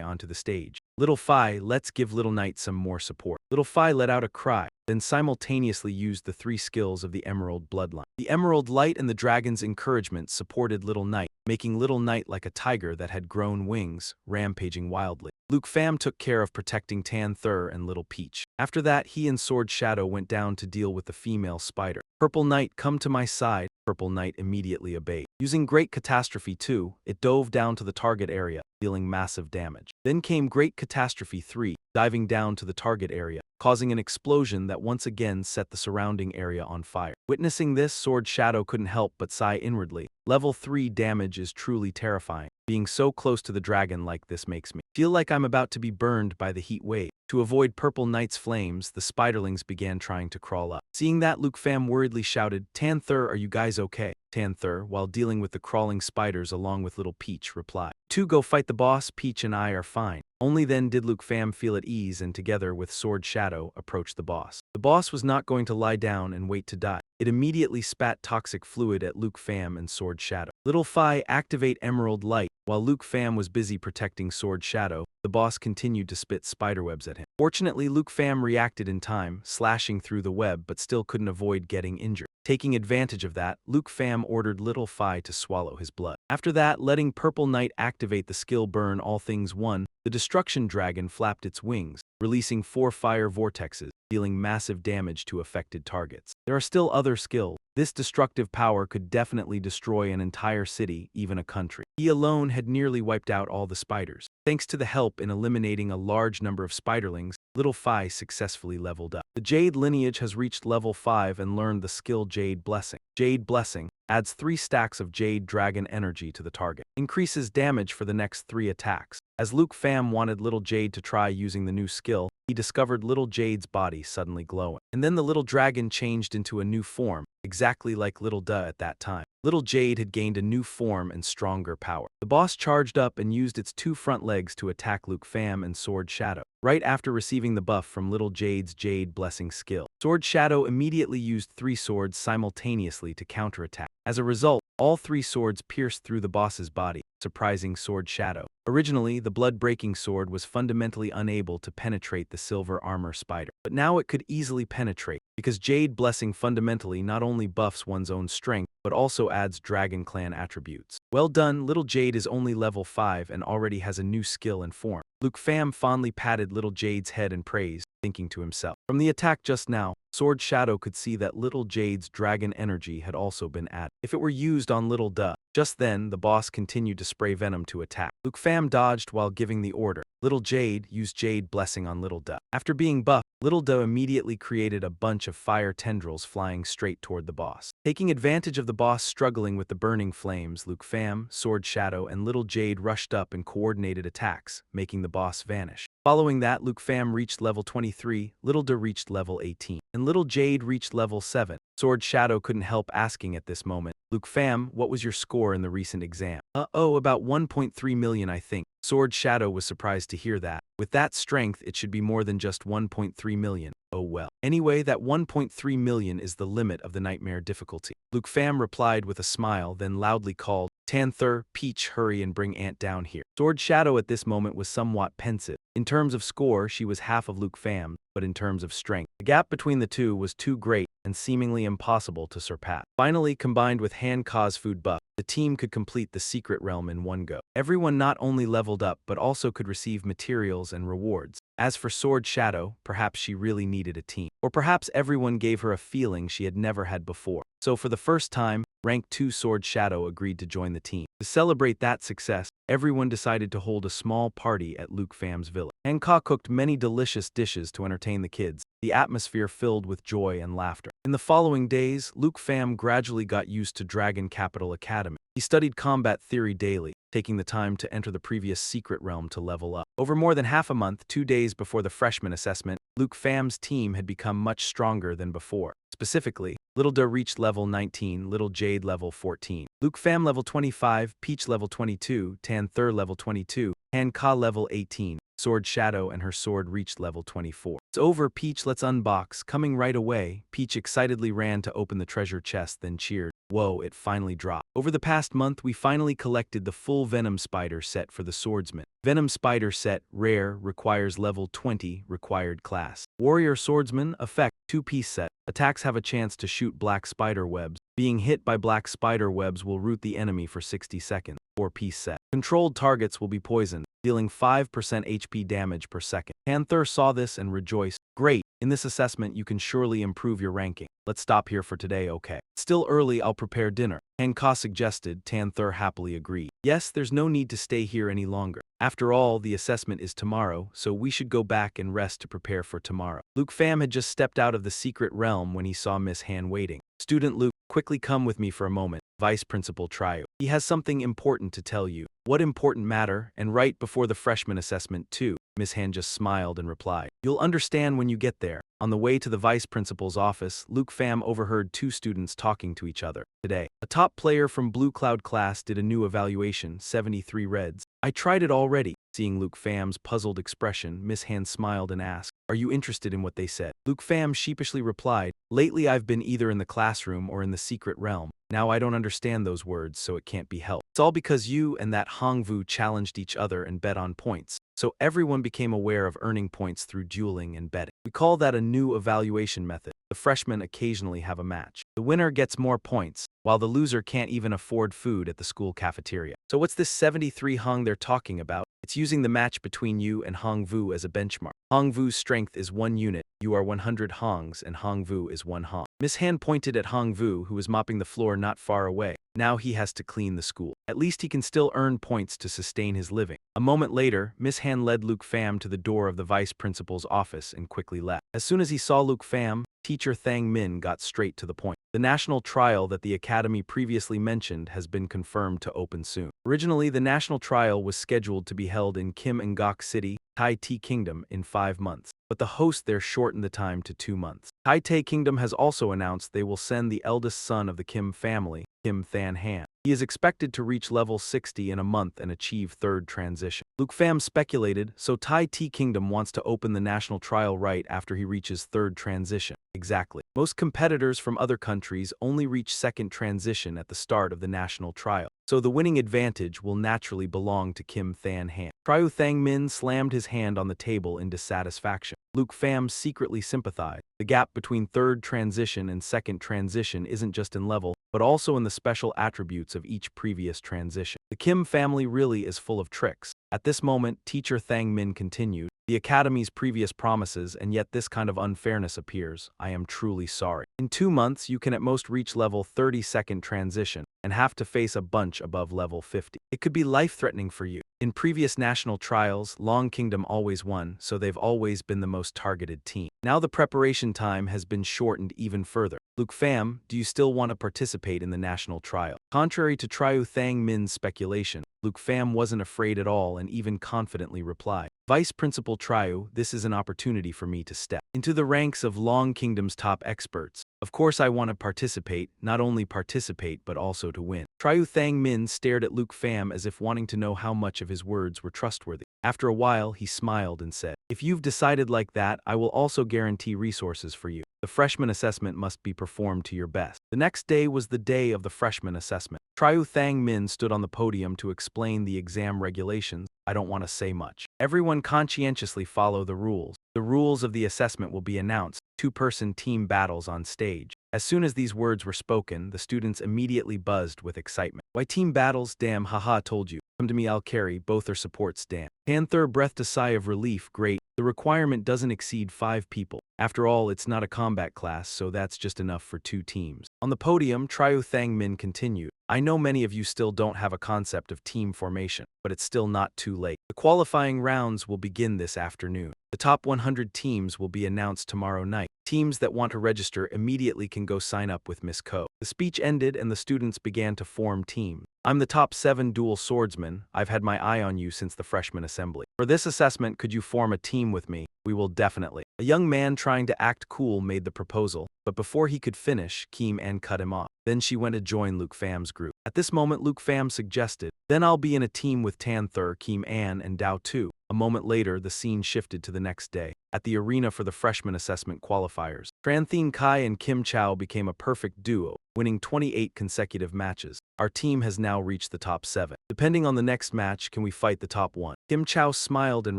onto the stage. Little Phi, let's give Little Knight some more support. Little Phi let out a cry, then simultaneously used the 3 skills of the Emerald Bloodline. The Emerald Light and the Dragon's encouragement supported Little Knight, making Little Knight like a tiger that had grown wings, rampaging wildly. Luke Pham took care of protecting Tan Thur and Little Peach. After that, he and Sword Shadow went down to deal with the female spider. Purple Knight, come to my side. Purple Knight immediately obeyed. Using Great Catastrophe 2, it dove down to the target area, dealing massive damage. Then came Great Catastrophe 3, diving down to the target area, causing an explosion that once again set the surrounding area on fire. Witnessing this, Sword Shadow couldn't help but sigh inwardly. Level 3 damage is truly terrifying. Being so close to the dragon like this makes me feel like I'm about to be burned by the heat wave. To avoid Purple Knight's flames, the spiderlings began trying to crawl up. Seeing that, Luke Pham worriedly shouted, Tan Thur, are you guys okay? Tan Thur, while dealing with the crawling spiders along with Little Peach, replied, "To go fight the boss, Peach and I are fine." Only then did Luke Pham feel at ease and together with Sword Shadow approach the boss. The boss was not going to lie down and wait to die. It immediately spat toxic fluid at Luke Pham and Sword Shadow. Little Phi, activate Emerald Light. While Luke Pham was busy protecting Sword Shadow, the boss continued to spit spiderwebs at him. Fortunately, Luke Pham reacted in time, slashing through the web but still couldn't avoid getting injured. Taking advantage of that, Luke Pham ordered Little Phi to swallow his blood. After that, letting Purple Knight activate the skill Burn All Things 1, the Destruction Dragon flapped its wings, releasing 4 fire vortexes, dealing massive damage to affected targets. There are still other skills. This destructive power could definitely destroy an entire city, even a country. He alone had nearly wiped out all the spiders. Thanks to the help in eliminating a large number of spiderlings, Little Phi successfully leveled up. The Jade lineage has reached level 5 and learned the skill Jade Blessing. Jade Blessing adds 3 stacks of Jade Dragon energy to the target. Increases damage for the next 3 attacks. As Luke Pham wanted Little Jade to try using the new skill, he discovered Little Jade's body suddenly glowing. And then the little dragon changed into a new form, exactly like Little Da at that time. Little Jade had gained a new form and stronger power. The boss charged up and used its 2 front legs to attack Luke Pham and Sword Shadow. Right after receiving the buff from Little Jade's Jade Blessing skill, Sword Shadow immediately used 3 swords simultaneously to counterattack. As a result, all 3 swords pierced through the boss's body, surprising sword Shadow. Originally, the blood-breaking sword was fundamentally unable to penetrate the silver armor spider, but now it could easily penetrate, because Jade Blessing fundamentally not only buffs one's own strength, but also adds Dragon Clan attributes. Well done, little Jade is only level 5 and already has a new skill and form. Luke Pham fondly patted little Jade's head and praised, thinking to himself. From the attack just now, Sword Shadow could see that little Jade's dragon energy had also been added. If it were used on little Duh. Just then, the boss continued to spray venom to attack. Luke Pham dodged while giving the order. Little Jade used Jade Blessing on little Duh. After being buffed, little Duh immediately created a bunch of fire tendrils flying straight toward the boss. Taking advantage of the boss struggling with the burning flames, Luke Pham, Sword Shadow, and little Jade rushed up and coordinated attacks, making the boss vanish. Following that, Luke Pham reached level 23, little Duh reached level 18, and little Jade reached level 7. Sword Shadow couldn't help asking at this moment, Luke Pham, what was your score in the recent exam? About 1.3 million I think. Sword Shadow was surprised to hear that. With that strength, it should be more than just 1.3 million. Oh well. Anyway, that 1.3 million is the limit of the nightmare difficulty. Luke Pham replied with a smile, then loudly called, Tanther, Peach, hurry and bring Ant down here. Sword Shadow at this moment was somewhat pensive. In terms of score, she was half of Luke Pham, but in terms of strength, the gap between the two was too great and seemingly impossible to surpass. Finally, combined with Han Ka's food buff, the team could complete the secret realm in one go. Everyone not only leveled up but also could receive materials and rewards. As for Sword Shadow, perhaps she really needed a team. Or perhaps everyone gave her a feeling she had never had before. So for the first time, Rank 2 Sword Shadow agreed to join the team. To celebrate that success, everyone decided to hold a small party at Luke Pham's village. Han Ka cooked many delicious dishes to entertain the kids, the atmosphere filled with joy and laughter. In the following days, Luke Pham gradually got used to Dragon Capital Academy. He studied combat theory daily, taking the time to enter the previous secret realm to level up. Over more than half a month, 2 days before the freshman assessment, Luke Pham's team had become much stronger than before. Specifically, Little Duh reached level 19, Little Jade level 14, Luke Pham level 25, Peach level 22, Tanther level 22, Han Ka level 18. Sword Shadow and her sword reached level 24. It's over, Peach, let's unbox. Coming right away, Peach excitedly ran to open the treasure chest, then cheered. Whoa, it finally dropped. Over the past month, we finally collected the full Venom Spider set for the Swordsman. Venom Spider set, rare, requires level 20, required class. Warrior Swordsman, effect, 2-piece set. Attacks have a chance to shoot black spider webs. Being hit by black spider webs will root the enemy for 60 seconds. 4-piece set. Controlled targets will be poisoned, dealing 5% HP damage per second. Panther saw this and rejoiced. Great, in this assessment you can surely improve your ranking. Let's stop here for today, okay? Still early, I'll prepare dinner. Han Ka suggested. Tanther happily agreed. Yes, there's no need to stay here any longer. After all, the assessment is tomorrow, so we should go back and rest to prepare for tomorrow. Luke Pham had just stepped out of the secret realm when he saw Miss Han waiting. Student Luke, quickly come with me for a moment. Vice Principal Trio. He has something important to tell you. What important matter? And right before the freshman assessment too. Miss Han just smiled and replied. You'll understand when you get there. On the way to the vice principal's office, Luke Pham overheard 2 students talking to each other. Today, a top player from Blue Cloud class did a new evaluation, 73 reds. I tried it already. Seeing Luke Pham's puzzled expression, Miss Han smiled and asked, are you interested in what they said? Luke Pham sheepishly replied, lately I've been either in the classroom or in the secret realm. Now I don't understand those words, so it can't be helped. It's all because you and that Hongvu challenged each other and bet on points. So everyone became aware of earning points through dueling and betting. We call that a new evaluation method. The freshmen occasionally have a match. The winner gets more points, while the loser can't even afford food at the school cafeteria. So what's this 73 Hong they're talking about? It's using the match between you and Hongvu as a benchmark. Hongvu's strength is 1 unit, you are 100 Hongs, and Hongvu is 1 Hong. Miss Han pointed at Hongvu, who was mopping the floor not far away. Now he has to clean the school. At least he can still earn points to sustain his living. A moment later, Miss Han led Luke Pham to the door of the vice principal's office and quickly left. As soon as he saw Luke Pham, teacher Thang Min got straight to the point. The national trial that the academy previously mentioned has been confirmed to open soon. Originally, the national trial was scheduled to be held in Kim Ngok City, Tai Ti Kingdom, in 5 months, but the host there shortened the time to 2 months. Tai Ti Kingdom has also announced they will send the eldest son of the Kim family, Kim Than Han. He is expected to reach level 60 in a month and achieve 3rd transition. Luke Pham speculated, so Tai Ti Kingdom wants to open the national trial right after he reaches 3rd transition. Exactly. Most competitors from other countries only reach 2nd transition at the start of the national trial. so the winning advantage will naturally belong to Kim Than Han. Tryu Thang Min slammed his hand on the table in dissatisfaction. Luke Pham secretly sympathized. The gap between third transition and second transition isn't just in level, but also in the special attributes of each previous transition. The Kim family really is full of tricks. At this moment, teacher Thang Min continued, the Academy's previous promises, and yet this kind of unfairness appears. I am truly sorry. In 2 months, you can at most reach level 32nd transition, and have to face a bunch above level 50. It could be life-threatening for you. In previous national trials, Long Kingdom always won, so they've always been the most targeted team. Now the preparation time has been shortened even further. Luke Pham, do you still want to participate in the national trial? Contrary to Tryu Thang Min's speculation, Luke Pham wasn't afraid at all and even confidently replied, Vice Principal Tryu, this is an opportunity for me to step into the ranks of Long Kingdom's top experts. Of course I want to participate, not only participate but also to win. Tryu Thang Min stared at Luke Pham as if wanting to know how much of his words were trustworthy. After a while, he smiled and said, if you've decided like that, I will also guarantee resources for you. The freshman assessment must be performed to your best. The next day was the day of the freshman assessment. Tryu Thang Min stood on the podium to explain the exam regulations. I don't want to say much. Everyone conscientiously follow the rules. The rules of the assessment will be announced. 2-person team battles on stage. As soon as these words were spoken, the students immediately buzzed with excitement. Why team battles? Damn, haha, told you. Come to me, I'll carry. Both are supports, damn. Panther breathed a sigh of relief. Great. The requirement doesn't exceed 5 people. After all, it's not a combat class, so that's just enough for 2 teams. On the podium, Tryu Thang Min continued. I know many of you still don't have a concept of team formation, but it's still not too late. The qualifying rounds will begin this afternoon. The top 100 teams will be announced tomorrow night. Teams that want to register immediately can go sign up with Miss Ko. The speech ended and the students began to form teams. I'm the top 7 dual swordsman. I've had my eye on you since the freshman assembly. For this assessment, could you form a team with me? We will definitely. A young man trying to act cool made the proposal, but before he could finish, Kim An cut him off. Then she went to join Luke Pham's group. At this moment, Luke Pham suggested, then I'll be in a team with Tanther, Kim An, and Dao Tu. A moment later, the scene shifted to the next day. At the arena for the freshman assessment qualifiers, Tranthin Kai and Kim Chow became a perfect duo, winning 28 consecutive matches. Our team has now reached the top 7. Depending on the next match, can we fight the top 1? Kim Chow smiled and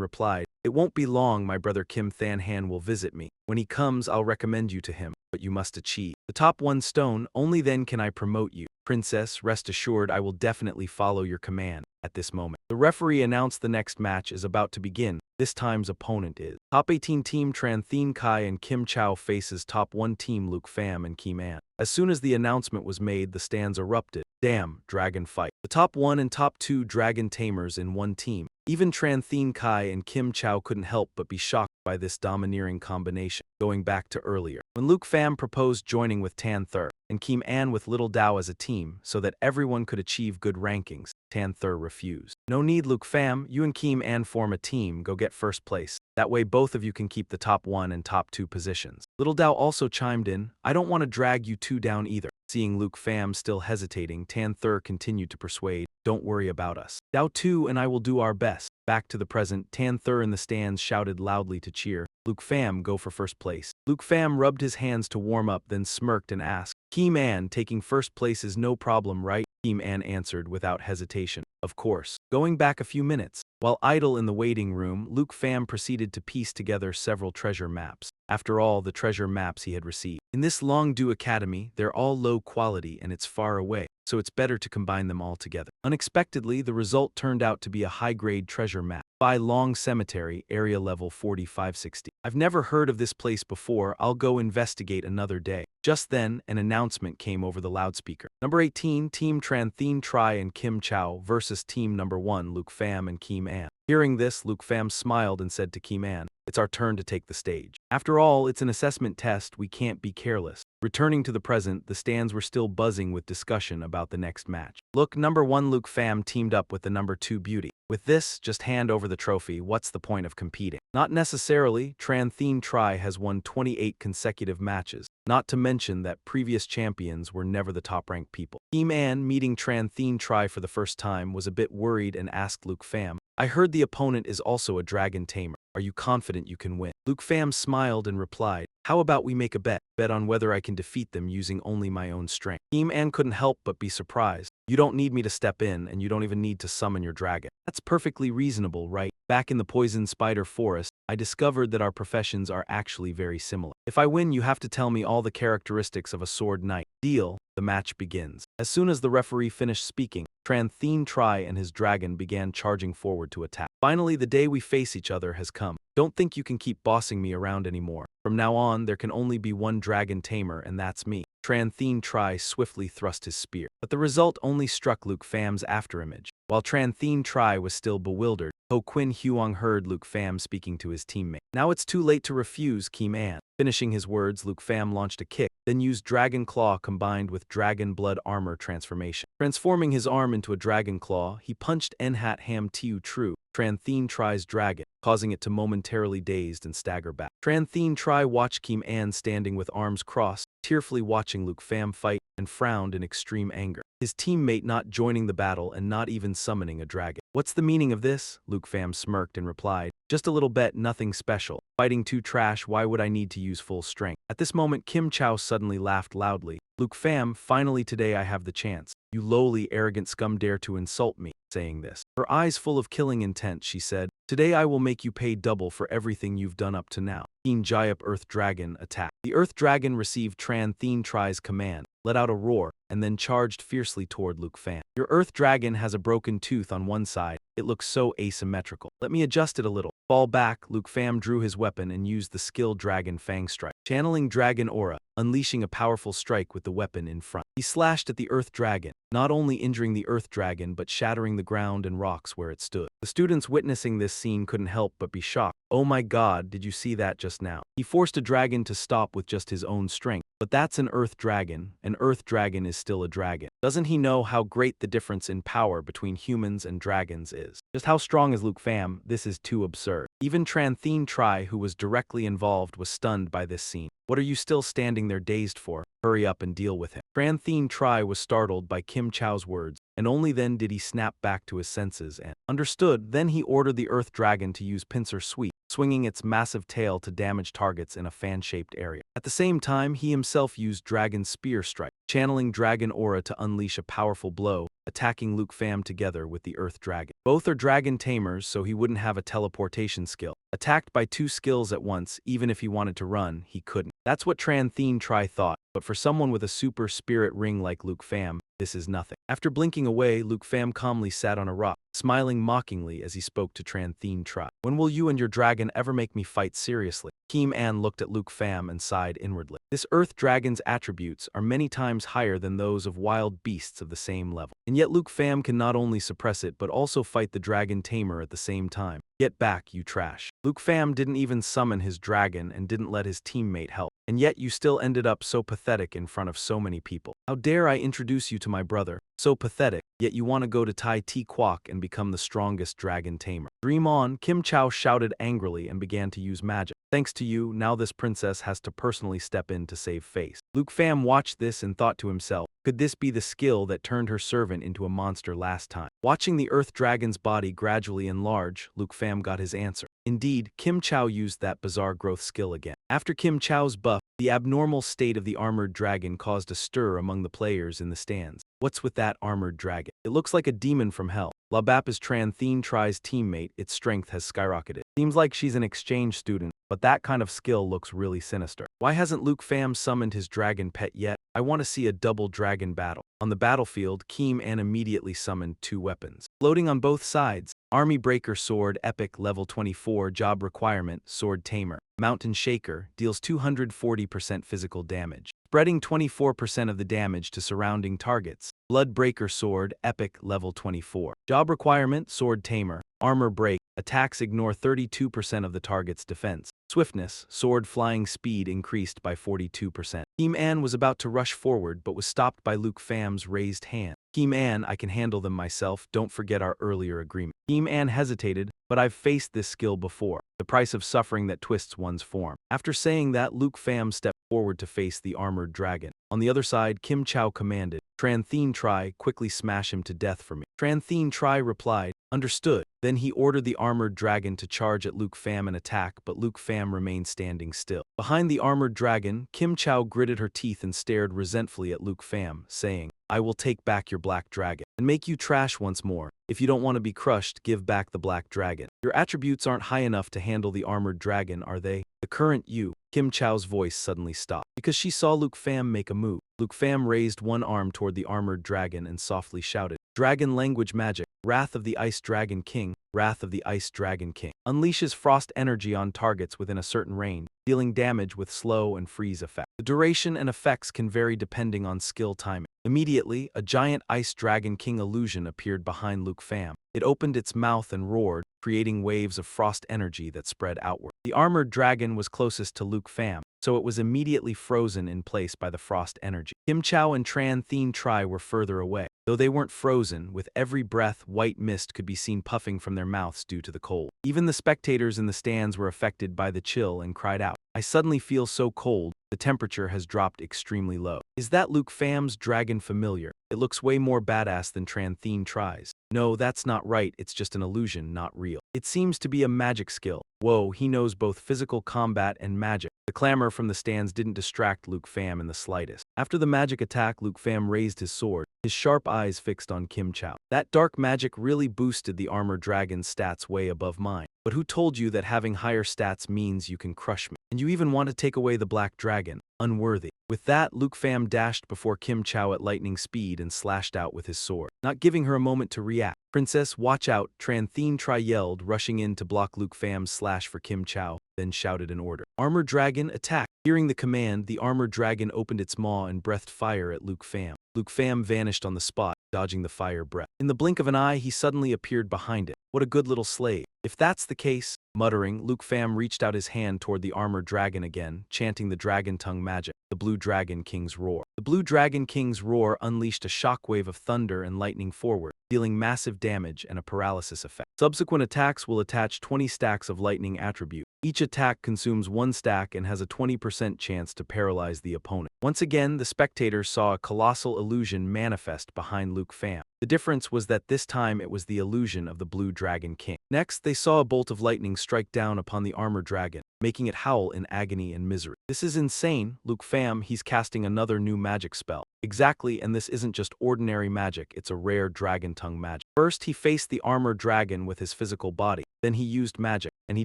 replied, it won't be long, my brother Kim Than Han will visit me. When he comes, I'll recommend you to him, but you must achieve the top 1 stone, only then can I promote you. Princess, rest assured I will definitely follow your command. At this moment, the referee announced the next match is about to begin. This time's opponent is top 18 team Tranthin Kai and Kim Chow faces top 1 team Luke Pham and Kim An. As soon as the announcement was made, the stands erupted. Damn, dragon fight. The top 1 and top 2 dragon tamers in one team. Even Tranthin Kai and Kim Chow couldn't help but be shocked by this domineering combination. Going back to earlier, when Luke Pham proposed joining with Tanther and Kim An with Little Dao as a team so that everyone could achieve good rankings, Tanther refused. No need, Luke Pham, you and Kim An form a team, go get first place. That way both of you can keep the top 1 and top 2 positions. Little Dao also chimed in, I don't want to drag you 2 down either. Seeing Luke Pham still hesitating, Tanther continued to persuade, don't worry about us. Dao Tu and I will do our best. Back to the present, Tanther in the stands shouted loudly to cheer. Luke Pham, go for first place. Luke Pham rubbed his hands to warm up, then smirked and asked, Kim An, taking first place is no problem, right? Kim An answered without hesitation, of course. Going back a few minutes, while idle in the waiting room, Luke Pham proceeded to piece together several treasure maps. After all, the treasure maps he had received. In this Longdu Academy, they're all low quality and it's far away, so it's better to combine them all together. Unexpectedly, the result turned out to be a high-grade treasure map. By Long Cemetery, area level 4560. I've never heard of this place before, I'll go investigate another day. Just then, an announcement came over the loudspeaker. Number 18, Team Tranthin Tri and Kim Chow versus Team Number 1, Luke Pham and Kim An. Hearing this, Luke Pham smiled and said to Kim An, it's our turn to take the stage. After all, it's an assessment test, we can't be careless. Returning to the present, the stands were still buzzing with discussion about the next match. Look, number 1 Luke Pham teamed up with the number 2 Beauty. With this, just hand over the trophy, what's the point of competing? Not necessarily, Tranthin Tri has won 28 consecutive matches, not to mention that previous champions were never the top-ranked people. Kim An, meeting Tranthin Tri for the first time, was a bit worried and asked Luke Pham, I heard the opponent is also a dragon tamer. Are you confident you can win? Luke Pham smiled and replied, How about we make a bet? Bet on whether I can defeat them using only my own strength. Kim An couldn't help but be surprised. You don't need me to step in, and you don't even need to summon your dragon. That's perfectly reasonable, right? Back in the poison spider forest, I discovered that our professions are actually very similar. If I win, you have to tell me all the characteristics of a sword knight. Deal. The match begins. As soon as the referee finished speaking, Tranthen Tri and his dragon began charging forward to attack. Finally, the day we face each other has come. Don't think you can keep bossing me around anymore. From now on, there can only be one dragon tamer, and that's me. Tranthen Tri swiftly thrust his spear, but the result only struck Luke Fam's afterimage. While Tranthen Tri was still bewildered, Ho Quinn Huang heard Luke Pham speaking to his teammate. Now it's too late to refuse, Kim An. Finishing his words, Luke Pham launched a kick, then used Dragon Claw combined with Dragon Blood Armor transformation. Transforming his arm into a Dragon Claw, he punched Nhat Ham Tiu Tru, Tranthen Tri's dragon, causing it to momentarily dazed and stagger back. Tranthen Tri watched Kim An standing with arms crossed, tearfully watching Luke Pham fight, and frowned in extreme anger. His teammate not joining the battle and not even summoning a dragon. What's the meaning of this? Luke Pham smirked and replied, just a little bet, nothing special. Fighting too trash, why would I need to use full strength? At this moment, Kim Chow suddenly laughed loudly. Luke Pham, finally today I have the chance. You lowly, arrogant scum dare to insult me. Saying this, her eyes full of killing intent, she said, today I will make you pay double for everything you've done up to now. Teen Jayup Earth Dragon attacked. The Earth Dragon received Tranthen Tri's command, let out a roar, and then charged fiercely toward Luke Pham. Your Earth Dragon has a broken tooth on one side. It looks so asymmetrical. Let me adjust it a little. Fall back, Luke Pham drew his weapon and used the skill Dragon Fang Strike, channeling Dragon Aura, unleashing a powerful strike with the weapon in front. He slashed at the Earth Dragon, not only injuring the Earth Dragon but shattering the ground and rocks where it stood. The students witnessing this scene couldn't help but be shocked. Oh my god, did you see that just now? He forced a dragon to stop with just his own strength. But that's an Earth Dragon. An Earth Dragon is still a dragon. Doesn't he know how great the difference in power between humans and dragons is? Just how strong is Luke Pham? This is too absurd. Even Tranthen Tri, who was directly involved, was stunned by this scene. What are you still standing there dazed for? Hurry up and deal with him. Tranthen Tri was startled by Kim Chow's words, and only then did he snap back to his senses and understood. Then he ordered the Earth Dragon to use Pincer Sweep, swinging its massive tail to damage targets in a fan-shaped area. At the same time, he himself used Dragon Spear Strike, channeling Dragon Aura to unleash a powerful blow, attacking Luke Pham together with the Earth Dragon. Both are dragon tamers, so he wouldn't have a teleportation skill. Attacked by two skills at once, even if he wanted to run, he couldn't. That's what Tranthen Tri thought, but for someone with a super spirit ring like Luke Pham, this is nothing. After blinking away, Luke Pham calmly sat on a rock, smiling mockingly as he spoke to Tranthen Tri. When will you and your dragon ever make me fight seriously? Kim An looked at Luke Pham and sighed inwardly. This Earth Dragon's attributes are many times higher than those of wild beasts of the same level. And yet Luke Pham can not only suppress it but also fight the dragon tamer at the same time. Get back, you trash. Luke Pham didn't even summon his dragon and didn't let his teammate help. And yet you still ended up so pathetic in front of so many people. How dare I introduce you to my brother? So pathetic, yet you want to go to Tai Ti Quoc and become the strongest dragon tamer. Dream on, Kim Chow shouted angrily and began to use magic. Thanks to you, now this princess has to personally step in to save face. Luke Pham watched this and thought to himself, could this be the skill that turned her servant into a monster last time? Watching the Earth Dragon's body gradually enlarge, Luke Pham got his answer. Indeed, Kim Chow used that bizarre growth skill again. After Kim Chow's buff, the abnormal state of the armored dragon caused a stir among the players in the stands. What's with that armored dragon? It looks like a demon from hell. Labap is Tranthen Tri's teammate, its strength has skyrocketed. Seems like she's an exchange student, but that kind of skill looks really sinister. Why hasn't Luke Pham summoned his dragon pet yet? I want to see a double dragon battle. On the battlefield, Kim An immediately summoned two weapons. Floating on both sides, Army Breaker Sword Epic Level 24 Job Requirement Sword Tamer. Mountain Shaker deals 240% physical damage, spreading 24% of the damage to surrounding targets. Blood Breaker Sword Epic Level 24. Job Requirement Sword Tamer. Armor Break. Attacks ignore 32% of the target's defense. Swiftness, sword flying speed increased by 42%. Kim An was about to rush forward but was stopped by Luke Pham's raised hand. Kim An, I can handle them myself, don't forget our earlier agreement. Team An hesitated, but I've faced this skill before. The price of suffering that twists one's form. After saying that, Luke Pham stepped forward to face the armored dragon. On the other side, Kim Chow commanded, Tran Thien Tri, quickly smash him to death for me. Tran Thien Tri replied, understood. Then he ordered the armored dragon to charge at Luke Pham and attack, but Luke Pham remained standing still. Behind the armored dragon, Kim Chow gritted her teeth and stared resentfully at Luke Pham, saying, I will take back your black dragon and make you trash once more. If you don't want to be crushed, give back the black dragon. Your attributes aren't high enough to handle the armored dragon, are they? The current you. Kim Chow's voice suddenly stopped because she saw Luke Pham make a move. Luke Pham raised one arm toward the armored dragon and softly shouted, Dragon language magic, Wrath of the Ice Dragon King, Wrath of the Ice Dragon King. Unleashes frost energy on targets within a certain range, dealing damage with slow and freeze effect. The duration and effects can vary depending on skill timing. Immediately, a giant Ice Dragon King illusion appeared behind Luke Pham. It opened its mouth and roared, creating waves of frost energy that spread outward. The armored dragon was closest to Luke Pham, so it was immediately frozen in place by the frost energy. Kim Chow and Tran Thien Tri were further away. Though they weren't frozen, with every breath, white mist could be seen puffing from their mouths due to the cold. Even the spectators in the stands were affected by the chill and cried out, I suddenly feel so cold, the temperature has dropped extremely low. Is that Luke Pham's dragon familiar? It looks way more badass than Tran Thien Tri's. No, that's not right, it's just an illusion, not real. It seems to be a magic skill. Whoa, he knows both physical combat and magic. The clamor from the stands didn't distract Luke Pham in the slightest. After the magic attack, Luke Pham raised his sword, his sharp eyes fixed on Kim Chow. That dark magic really boosted the armored dragon's stats way above mine. But who told you that having higher stats means you can crush me? And you even want to take away the black dragon? Unworthy. With that, Luke Pham dashed before Kim Chow at lightning speed and slashed out with his sword, not giving her a moment to react. Princess, watch out, Tran Thien Tri yelled, rushing in to block Luke Pham's slash for Kim Chow, then shouted an order. Armored dragon, attack! Hearing the command, the armored dragon opened its maw and breathed fire at Luke Pham. Luke Pham vanished on the spot, dodging the fire breath. In the blink of an eye, he suddenly appeared behind it. What a good little slave. If that's the case, muttering, Luke Pham reached out his hand toward the armored dragon again, chanting the dragon tongue magic, the Blue Dragon King's roar. The Blue Dragon King's roar unleashed a shockwave of thunder and lightning forward, dealing massive damage and a paralysis effect. Subsequent attacks will attach 20 stacks of lightning attribute. Each attack consumes 1 stack and has a 20% chance to paralyze the opponent. Once again, the spectators saw a colossal illusion manifest behind Luke Pham. The difference was that this time it was the illusion of the Blue Dragon King. Next, they saw a bolt of lightning strike down upon the armored dragon, making it howl in agony and misery. This is insane, Luke Pham, he's casting another new magic spell. Exactly, and this isn't just ordinary magic, it's a rare dragon tongue magic. First, he faced the armored dragon with his physical body. Then he used magic, and he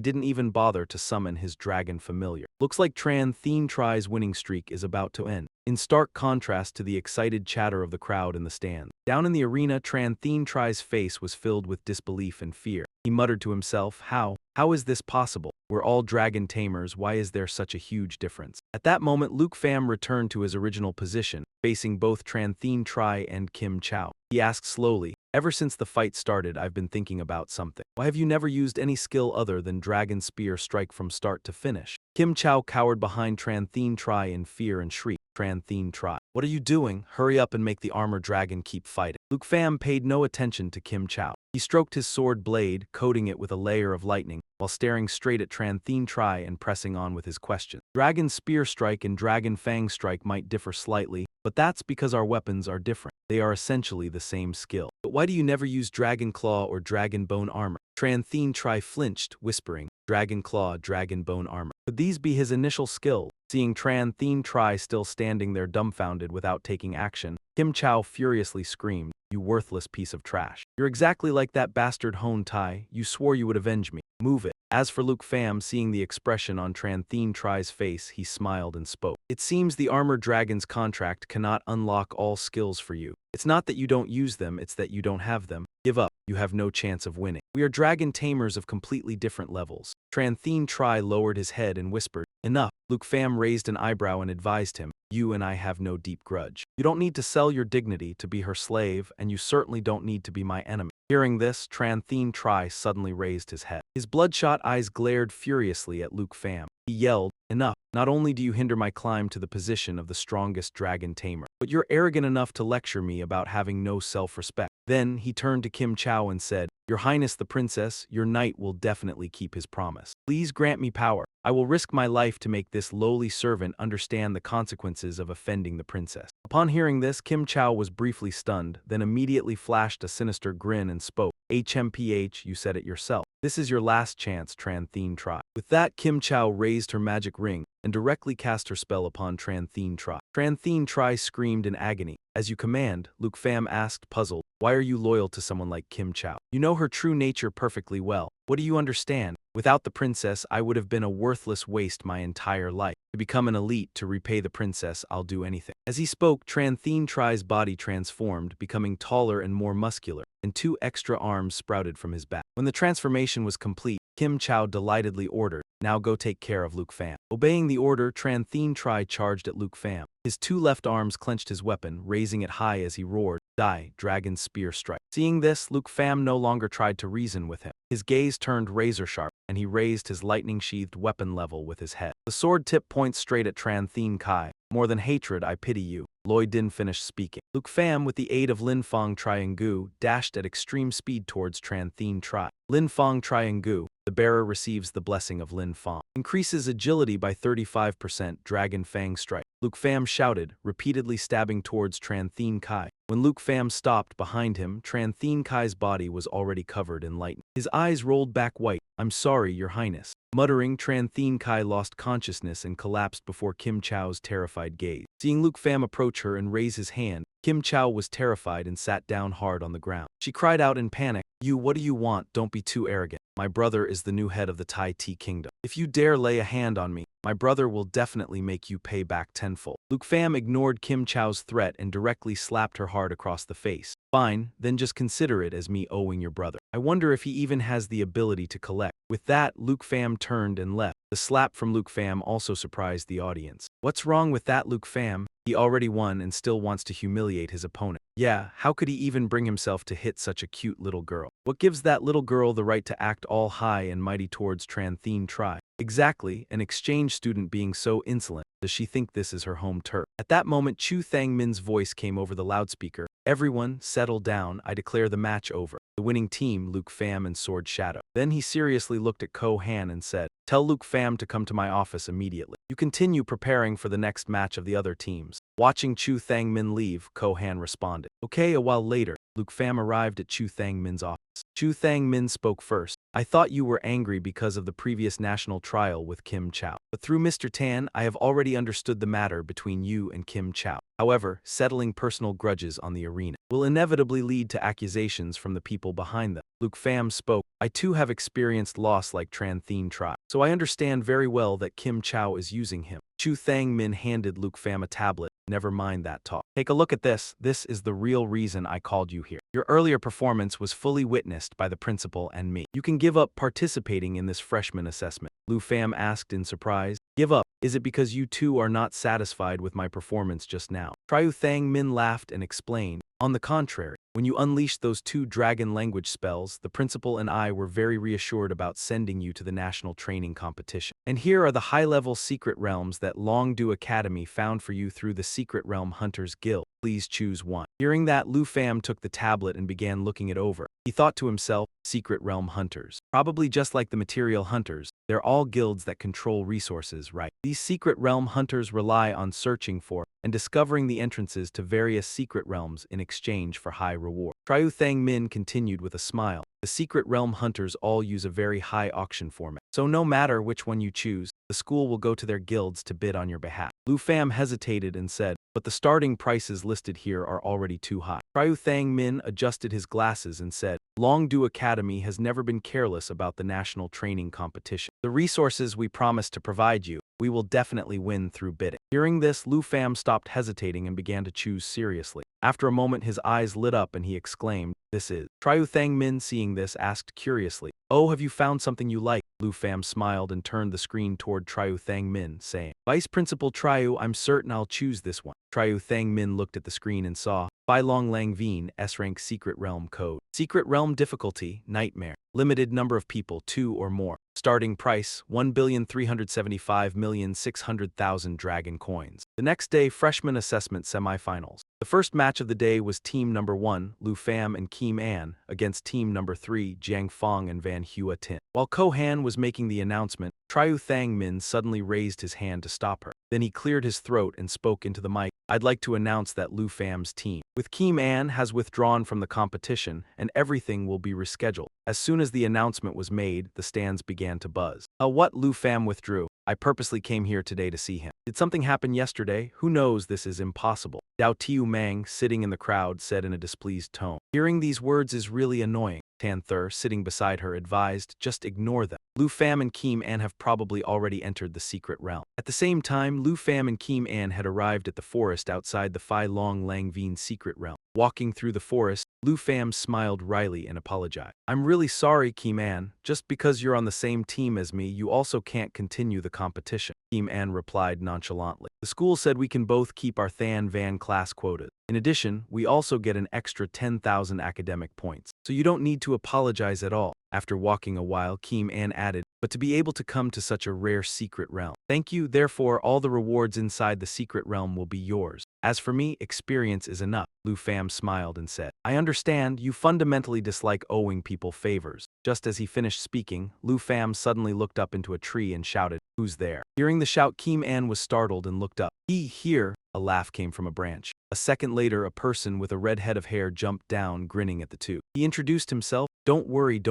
didn't even bother to summon his dragon familiar. Looks like Tran Thien Tri's winning streak is about to end. In stark contrast to the excited chatter of the crowd in the stand. Down in the arena, Tran Thien Tri's face was filled with disbelief and fear. He muttered to himself, How is this possible? We're all dragon tamers, why is there such a huge difference? At that moment, Luke Pham returned to his original position, facing both Tran Thien Tri and Kim Chow. He asked slowly, Ever since the fight started, I've been thinking about something. Why have you never used any skill other than Dragon Spear strike from start to finish? Kim Chow cowered behind Tran Thien Tri in fear and shrieked, Tran Thien Tri. What are you doing? Hurry up and make the armored dragon keep fighting. Luke Pham paid no attention to Kim Chow. He stroked his sword blade, coating it with a layer of lightning, while staring straight at Tran Thien Tri and pressing on with his question. Dragon Spear Strike and Dragon Fang Strike might differ slightly, but that's because our weapons are different. They are essentially the same skill. But why do you never use Dragon Claw or Dragon Bone Armor? Tran Thien Tri flinched, whispering, Dragon Claw, Dragon Bone Armor. Could these be his initial skill? Seeing Tran Thien Tri still standing there dumbfounded without taking action, Kim Chow furiously screamed, You worthless piece of trash. You're exactly like that bastard Hone Tai, you swore you would avenge me. Move it. As for Luke Pham, seeing the expression on Tran Thien Tri's face, he smiled and spoke. It seems the armored dragon's contract cannot unlock all skills for you. It's not that you don't use them, it's that you don't have them. Give up. You have no chance of winning. We are dragon tamers of completely different levels. Tran Thien Tri lowered his head and whispered, Enough. Luke Pham raised an eyebrow and advised him, You and I have no deep grudge. You don't need to sell your dignity to be her slave, and you certainly don't need to be my enemy. Hearing this, Tran Thien Tri suddenly raised his head. His bloodshot eyes glared furiously at Luke Pham. He yelled, Enough. Not only do you hinder my climb to the position of the strongest dragon tamer, but you're arrogant enough to lecture me about having no self-respect. Then, he turned to Kim Chow and said, "Your Highness the Princess, your knight will definitely keep his promise. Please grant me power. I will risk my life to make this lowly servant understand the consequences of offending the princess." Upon hearing this, Kim Chow was briefly stunned, then immediately flashed a sinister grin and spoke, "HMPH, you said it yourself. This is your last chance, Tran Thien Tri." With that, Kim Chow raised her magic ring and directly cast her spell upon Tran Thien Tri. Tran Thien Tri screamed in agony. "As you command," Luke Pham asked, puzzled. "Why are you loyal to someone like Kim Chow? You know her true nature perfectly well. What do you understand? Without the princess, I would have been a worthless waste my entire life. To become an elite, to repay the princess, I'll do anything." As he spoke, Tran Thien Tri's body transformed, becoming taller and more muscular, and 2 extra arms sprouted from his back. When the transformation was complete, Kim Chow delightedly ordered, "Now go take care of Luke Pham." Obeying the order, Tran Thien Tri charged at Luke Pham. His 2 left arms clenched his weapon, raising it high as he roared, "Die, dragon spear strike." Seeing this, Luke Pham no longer tried to reason with him. His gaze turned razor-sharp, and he raised his lightning-sheathed weapon level with his head. The sword tip points straight at Tran Thien Kai. "More than hatred, I pity you." Lloyd didn't finish speaking. Luke Pham, with the aid of Lin Fong Triangu, dashed at extreme speed towards Tran Thien Tri. Lin Fong Triangu, the bearer receives the blessing of Lin Fong. Increases agility by 35%, Dragon Fang Strike. Luke Pham shouted, repeatedly stabbing towards Tran Thien Kai. When Luke Pham stopped behind him, Tran Thien Kai's body was already covered in lightning. His eyes rolled back white. "I'm sorry, Your Highness." Muttering, Tran Thien Kai lost consciousness and collapsed before Kim Chow's terrified gaze. Seeing Luke Pham approach her and raise his hand, Kim Chow was terrified and sat down hard on the ground. She cried out in panic, What do you want? Don't be too arrogant. My brother is the new head of the Tai Ti Kingdom. If you dare lay a hand on me, my brother will definitely make you pay back tenfold." Luke Pham ignored Kim Chow's threat and directly slapped her hard across the face. "Fine, then just consider it as me owing your brother. I wonder if he even has the ability to collect." With that, Luke Pham turned and left. The slap from Luke Pham also surprised the audience. What's wrong with that, Luke Pham? He already won and still wants to humiliate his opponent. Yeah, how could he even bring himself to hit such a cute little girl? What gives that little girl the right to act all high and mighty towards Tran Thien Tri? Exactly, an exchange student being so insolent. Does she think this is her home turf? At that moment, Chu Thang Min's voice came over the loudspeaker. "Everyone, settle down. I declare the match over. The winning team, Luke Pham and Sword Shadow." Then he seriously looked at Ko Han and said, "Tell Luke Pham to come to my office immediately. You continue preparing for the next match of the other teams." Watching Chu Thang Min leave, Ko Han responded. Okay, a while later, Luke Pham arrived at Chu Thang Min's office. Chu Thang Min spoke first. "I thought you were angry because of the previous national trial with Kim Chow. But through Mr. Tan, I have already understood the matter between you and Kim Chow. However, settling personal grudges on the arena will inevitably lead to accusations from the people behind them." Luke Pham spoke. "I too have experienced loss like Tran Thien Tri, so I understand very well that Kim Chow is using him." Chu Thang Min handed Luke Pham a tablet. "Never mind that talk. Take a look at this. This is the real reason I called you here. Your earlier performance was fully witnessed by the principal and me. You can give up participating in this freshman assessment." Lu Pham asked in surprise. "Give up? Is it because you two are not satisfied with my performance just now?" Triu Thang Min laughed and explained. "On the contrary, when you unleashed those 2 dragon language spells, the principal and I were very reassured about sending you to the national training competition. And here are the high-level secret realms that Longdu Academy found for you through the Secret Realm Hunters Guild. Please choose one." Hearing that, Lu Pham took the tablet and began looking it over. He thought to himself, Secret Realm Hunters. Probably just like the Material Hunters, they're all guilds that control resources, right? These Secret Realm Hunters rely on searching for and discovering the entrances to various secret realms in exchange for high reward. Triu Thang Min continued with a smile. The Secret Realm Hunters all use a very high auction format. So no matter which one you choose, the school will go to their guilds to bid on your behalf. Lu Pham hesitated and said, "But the starting prices listed here are already too high." Triu Thang Min adjusted his glasses and said, "Longdu Academy has never been careless about the national training competition. The resources we promised to provide you, we will definitely win through bidding." Hearing this, Lu Pham stopped hesitating and began to choose seriously. After a moment, his eyes lit up and he exclaimed, "This is." Triu Thang Min, seeing this, asked curiously, "Oh, have you found something you like?" Lu Pham smiled and turned the screen toward Triu Thang Min, saying, "Vice Principal Triu, I'm certain I'll choose this one." Triu Thang Min looked at the screen and saw, Bai Long Lang Veen, S-Rank Secret Realm Code. Secret Realm Difficulty, Nightmare. Limited number of people, 2 or more. Starting price, 1,375,600,000 dragon coins. The next day, freshman assessment semifinals. The first match of the day was team number 1, Lu Pham and Kim An, against team number 3, Jiang Fong and Van Hua Tin. While Ko Han was making the announcement, Triu Thang Min suddenly raised his hand to stop her. Then he cleared his throat and spoke into the mic. I'd like to announce that Lu Pham's team, with Kim An, has withdrawn from the competition, and everything will be rescheduled. As soon as the announcement was made, the stands began to buzz. What? Lu Pham withdrew. I purposely came here today to see him. Did something happen yesterday? Who knows? This is impossible. Dao Tiu Mang, sitting in the crowd, said in a displeased tone. Hearing these words is really annoying. Tan Thur, sitting beside her, advised, just ignore them. Lu Pham and Kim An have probably already entered the secret realm. At the same time, Lu Pham and Kim An had arrived at the forest outside the Phi Long Lang Vien secret realm. Walking through the forest, Lu Pham smiled wryly and apologized. I'm really sorry, Kim An. Just because you're on the same team as me, you also can't continue the competition. Kim An replied nonchalantly. The school said we can both keep our Than Van class quotas. In addition, we also get an extra 10,000 academic points. So you don't need to apologize at all. After walking a while, Kim An added, but to be able to come to such a rare secret realm. Thank you, therefore all the rewards inside the secret realm will be yours. As for me, experience is enough. Lu Pham smiled and said, I understand you fundamentally dislike owing people favors. Just as he finished speaking, Lu Pham suddenly looked up into a tree and shouted, who's there? Hearing the shout, Kim An was startled and looked up. Here. A laugh came from a branch. A second later, a person with a red head of hair jumped down, grinning at the two. He introduced himself. Don't worry,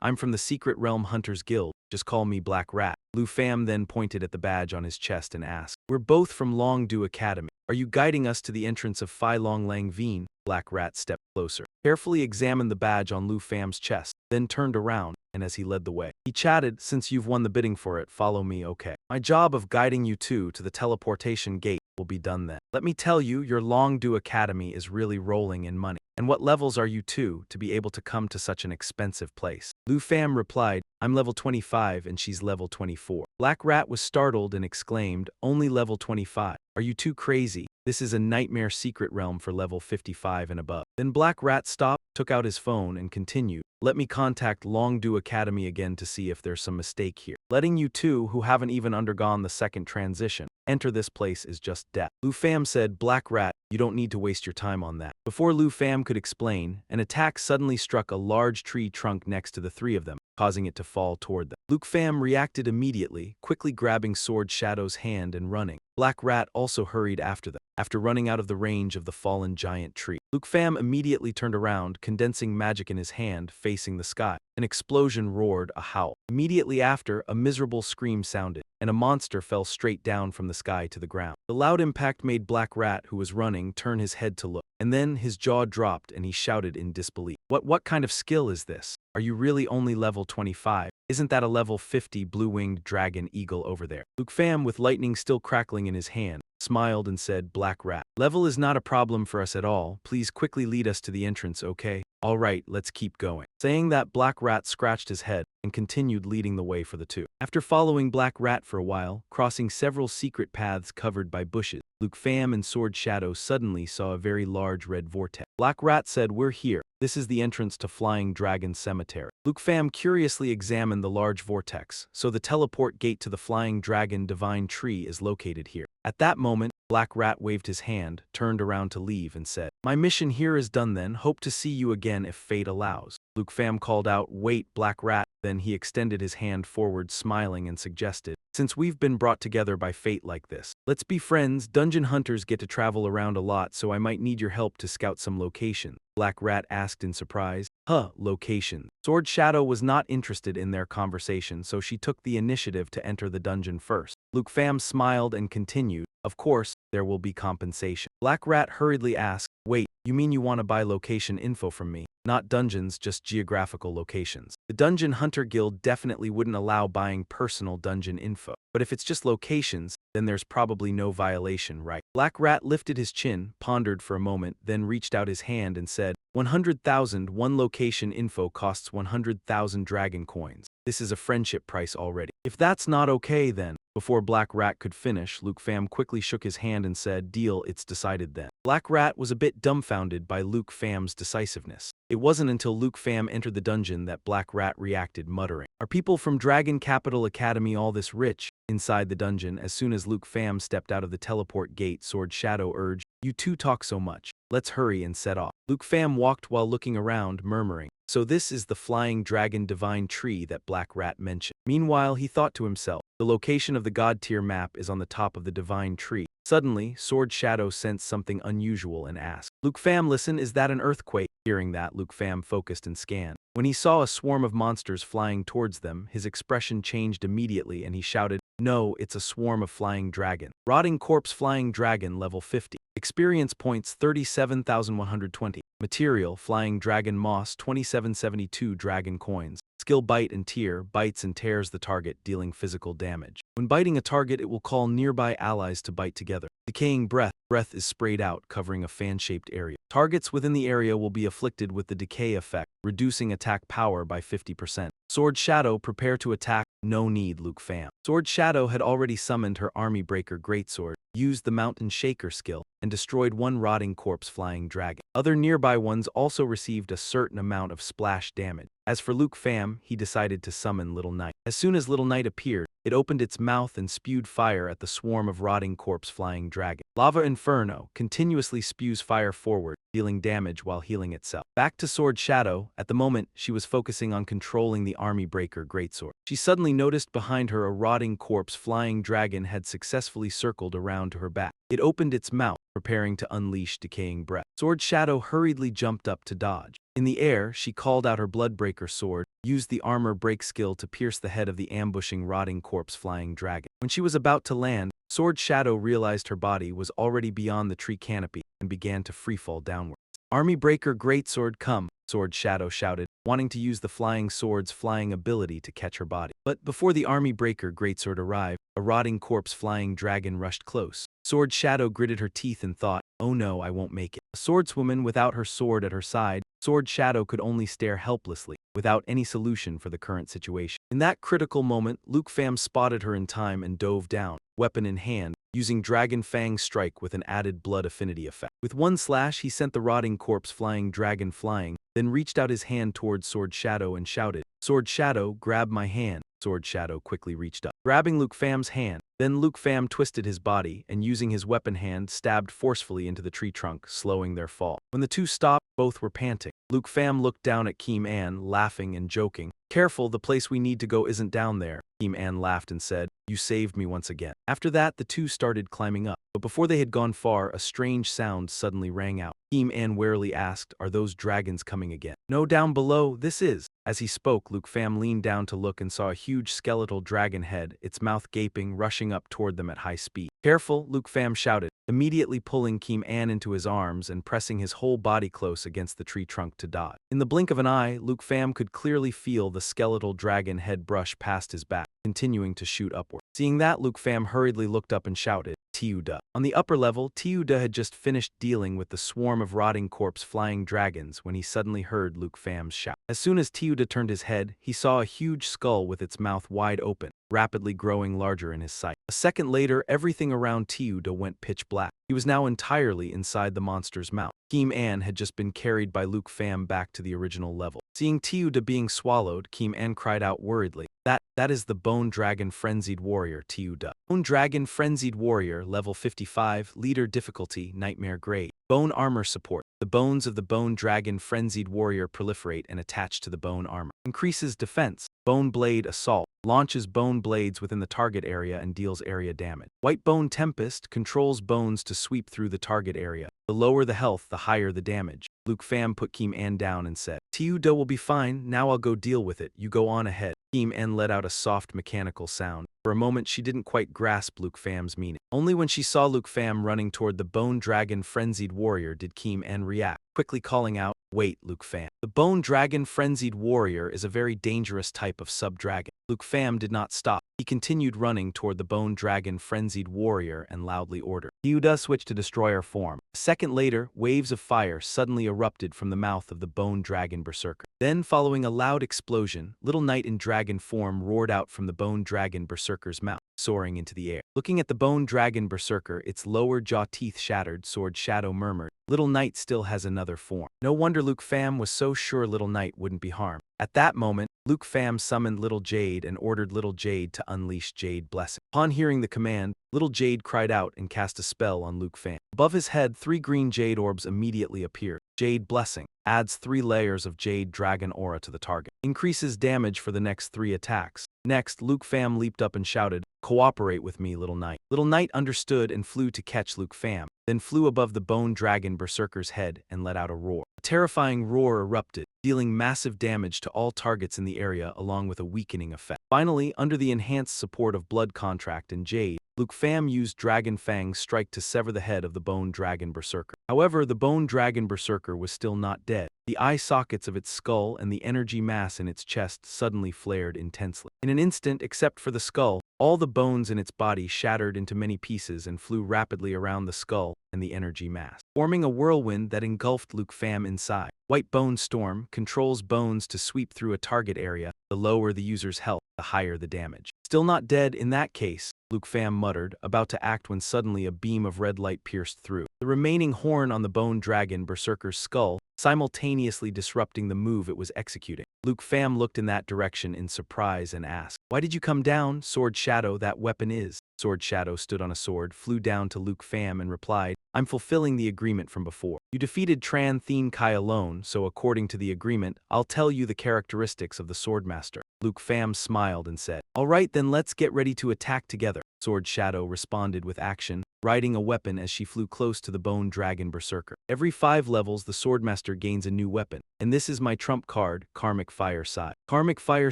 I'm from the Secret Realm Hunters Guild. Just call me Black Rat. Lu Pham then pointed at the badge on his chest and asked, we're both from Longdu Academy. Are you guiding us to the entrance of Phi Long Lang Vien? Black Rat stepped closer, carefully examined the badge on Lu Pham's chest, then turned around, and as he led the way, he chatted, since you've won the bidding for it, follow me, okay? My job of guiding you two to the teleportation gate will be done then. Let me tell you, your Longdu Academy is really rolling in money. And what levels are you two to be able to come to such an expensive place? Lu Pham replied, I'm level 25 and she's level 24. Black Rat was startled and exclaimed, only level 25. Are you too crazy? This is a nightmare secret realm for level 55 and above. Then Black Rat stopped, took out his phone and continued, let me contact Longdu Academy again to see if there's some mistake here. Letting you two, who haven't even undergone the second transition, enter this place is just death. Lu Pham said, Black Rat, you don't need to waste your time on that. Before Lu Pham could explain, an attack suddenly struck a large tree trunk next to the three of them, causing it to fall toward them. Lu Pham reacted immediately, quickly grabbing Sword Shadow's hand and running. Black Rat also hurried after them. After running out of the range of the fallen giant tree, Lu Pham immediately turned around, condensing magic in his hand, facing the sky. An explosion roared, a howl. Immediately after, a miserable scream sounded, and a monster fell straight down from the sky to the ground. The loud impact made Black Rat, who was running, turn his head to look. And then his jaw dropped and he shouted in disbelief. What kind of skill is this? Are you really only level 25? Isn't that a level 50 blue-winged dragon eagle over there? Lu Pham, with lightning still crackling in his hand, smiled and said, Black Rat, level is not a problem for us at all. Please quickly lead us to the entrance, okay? All right, let's keep going. Saying that, Black Rat scratched his head and continued leading the way for the two. After following Black Rat for a while, crossing several secret paths covered by bushes, Lu Pham and Sword Shadow suddenly saw a very large red vortex. Black Rat said, we're here. This is the entrance to Flying Dragon Cemetery. Lu Pham curiously examined the large vortex, so the teleport gate to the Flying Dragon Divine Tree is located here. At that moment, Black Rat waved his hand, turned around to leave and said, my mission here is done then, hope to see you again if fate allows. Lu Pham called out, wait, Black Rat. Then he extended his hand forward, smiling, and suggested, since we've been brought together by fate like this, let's be friends. Dungeon hunters get to travel around a lot, so I might need your help to scout some locations. Black Rat asked in surprise. Location. Sword Shadow was not interested in their conversation, so she took the initiative to enter the dungeon first. Lu Pham smiled and continued, of course, there will be compensation. Black Rat hurriedly asked, wait, you mean you want to buy location info from me? Not dungeons, just geographical locations. The Dungeon Hunter Guild definitely wouldn't allow buying personal dungeon info. But if it's just locations, then there's probably no violation, right? Black Rat lifted his chin, pondered for a moment, then reached out his hand and said, 100,000, one location info costs 100,000 dragon coins. This is a friendship price already. If that's not okay then. Before Black Rat could finish, Lu Pham quickly shook his hand and said, deal, it's decided then. Black Rat was a bit dumbfounded by Luke Fam's decisiveness. It wasn't until Luke Fam entered the dungeon that Black Rat reacted, muttering, "Are people from Dragon Capital Academy all this rich?" Inside the dungeon, as soon as Luke Fam stepped out of the teleport gate, Sword Shadow urged, "You two talk so much. Let's hurry," and set off. Luke Fam walked while looking around, murmuring, "So this is the flying dragon divine tree that Black Rat mentioned." Meanwhile, he thought to himself, the location of the god tier map is on the top of the divine tree. Suddenly, Sword Shadow sensed something unusual and asked, "Luke Fam, listen, is that an earthquake?" Hearing that, Luke Fam focused and scanned. When he saw a swarm of monsters flying towards them, his expression changed immediately and he shouted, "No, it's a swarm of flying dragon. Rotting corpse flying dragon level 50. Experience points 37,120. Material, flying dragon moss 2772 dragon coins. Skill bite and tear, bites and tears the target, dealing physical damage. When biting a target, it will call nearby allies to bite together. Decaying breath, breath is sprayed out, covering a fan-shaped area. Targets within the area will be afflicted with the decay effect, reducing attack power by 50%. Sword Shadow, prepare to attack. No need, Luke Fam. Sword Shadow had already summoned her Army Breaker Greatsword, used the Mountain Shaker skill, and destroyed one rotting corpse flying dragon. Other nearby ones also received a certain amount of splash damage. As for Luke Fam, he decided to summon Little Knight. As soon as Little Knight appeared, it opened its mouth and spewed fire at the swarm of rotting corpse flying dragon. Lava Inferno continuously spews fire forward, dealing damage while healing itself. Back to Sword Shadow, at the moment she was focusing on controlling the Army Breaker Greatsword. She suddenly noticed behind her a rotting corpse flying dragon had successfully circled around to her back. It opened its mouth, preparing to unleash decaying breath. Sword Shadow hurriedly jumped up to dodge. In the air, she called out her Bloodbreaker sword, used the armor break skill to pierce the head of the ambushing rotting corpse flying dragon. When she was about to land, Sword Shadow realized her body was already beyond the tree canopy and began to freefall downwards. "Army Breaker Greatsword, come," Sword Shadow shouted, wanting to use the flying sword's flying ability to catch her body. But before the Army Breaker Greatsword arrived, a rotting corpse flying dragon rushed close. Sword Shadow gritted her teeth and thought, "Oh no, I won't make it." A swordswoman without her sword at her side, Sword Shadow could only stare helplessly, without any solution for the current situation. In that critical moment, Luke Fam spotted her in time and dove down, weapon in hand, using Dragon Fang Strike with an added blood affinity effect. With one slash, he sent the rotting corpse flying dragon flying, then reached out his hand towards Sword Shadow and shouted, "Sword Shadow, grab my hand." Sword Shadow quickly reached up, grabbing Luke Fam's hand. Then Luke Fam twisted his body and using his weapon hand stabbed forcefully into the tree trunk, slowing their fall. When the two stopped, both were panting. Luke Fam looked down at Kim An, laughing and joking. "Careful, the place we need to go isn't down there." Kim An laughed and said, "You saved me once again." After that, the two started climbing up. But before they had gone far, a strange sound suddenly rang out. Kim An warily asked, "Are those dragons coming again?" "No, down below, this is." As he spoke, Luke Fam leaned down to look and saw a huge skeletal dragon head, its mouth gaping, rushing up toward them at high speed. "Careful," Luke Fam shouted, immediately pulling Kim An into his arms and pressing his whole body close against the tree trunk to dodge. In the blink of an eye, Luke Fam could clearly feel the skeletal dragon head brush past his back, continuing to shoot upward. Seeing that, Luke Fam hurriedly looked up and shouted, "Tiuda." On the upper level, Tiuda had just finished dealing with the swarm of rotting corpse flying dragons when he suddenly heard Luke Fam's shout. As soon as Tiuda turned his head, he saw a huge skull with its mouth wide open, rapidly growing larger in his sight. A second later, everything around Tiuda went pitch black. He was now entirely inside the monster's mouth. Kim An had just been carried by Luke Fam back to the original level. Seeing Tiuda being swallowed, Kim An cried out worriedly, That is the Bone Dragon Frenzied Warrior, Tiuda." Bone Dragon Frenzied Warrior, level 55, leader difficulty, Nightmare grade. Bone Armor support. The bones of the Bone Dragon Frenzied Warrior proliferate and attach to the bone armor. Increases defense. Bone Blade Assault. Launches bone blades within the target area and deals area damage. White Bone Tempest controls bones to sweep through the target area. The lower the health, the higher the damage. Luke Fam put Kim An down and said, "Tiuda will be fine, now I'll go deal with it, you go on ahead." Kim An let out a soft mechanical sound. For a moment she didn't quite grasp Luke Fam's meaning. Only when she saw Luke Fam running toward the Bone Dragon Frenzied Warrior did Kim An react, quickly calling out, "Wait, Luke Fam. The Bone Dragon Frenzied Warrior is a very dangerous type of sub-dragon." Luke Fam did not stop. He continued running toward the Bone Dragon Frenzied Warrior and loudly ordered. Tiuda switched to Destroyer form. A second later, waves of fire suddenly erupted from the mouth of the Bone Dragon Berserker. Then, following a loud explosion, Little Knight in dragon form roared out from the Bone Dragon Berserker's mouth. soaring into the air. Looking at the bone dragon berserker, its lower jaw teeth shattered, Sword Shadow murmured, "Little Knight still has another form." No wonder Luke Pham was so sure Little Knight wouldn't be harmed. At that moment, Luke Pham summoned Little Jade and ordered Little Jade to unleash Jade Blessing. Upon hearing the command, Little Jade cried out and cast a spell on Luke Pham. Above his head, 3 green jade orbs immediately appeared. Jade Blessing adds 3 layers of Jade Dragon aura to the target. Increases damage for the next 3 attacks. Next, Luke Pham leaped up and shouted, "Cooperate with me, Little Knight." Little Knight understood and flew to catch Luke Pham, then flew above the bone dragon berserker's head and let out a roar. A terrifying roar erupted, dealing massive damage to all targets in the area along with a weakening effect. Finally, under the enhanced support of Blood Contract and Jade, Luke Pham used Dragon Fang's strike to sever the head of the Bone Dragon Berserker. However, the Bone Dragon Berserker was still not dead. The eye sockets of its skull and the energy mass in its chest suddenly flared intensely. In an instant, except for the skull, all the bones in its body shattered into many pieces and flew rapidly around the skull and the energy mass, forming a whirlwind that engulfed Luke Pham inside. White Bone Storm controls bones to sweep through a target area. The lower the user's health, the higher the damage. Still not dead in that case, Luke Pham muttered, about to act when suddenly a beam of red light pierced through the remaining horn on the Bone Dragon Berserker's skull, simultaneously disrupting the move it was executing. Luke Pham looked in that direction in surprise and asked, "Why did you come down, Sword Shadow? That weapon is." Sword Shadow stood on a sword, flew down to Luke Pham and replied, "I'm fulfilling the agreement from before. You defeated Tran Thien Kai alone, so according to the agreement, I'll tell you the characteristics of the Swordmaster." Luke Pham smiled and said, "All right, then let's get ready to attack together." Sword Shadow responded with action, riding a weapon as she flew close to the Bone Dragon Berserker. Every 5 levels, the Swordmaster gains a new weapon, and this is my trump card, Karmic Fire Scythe. Karmic Fire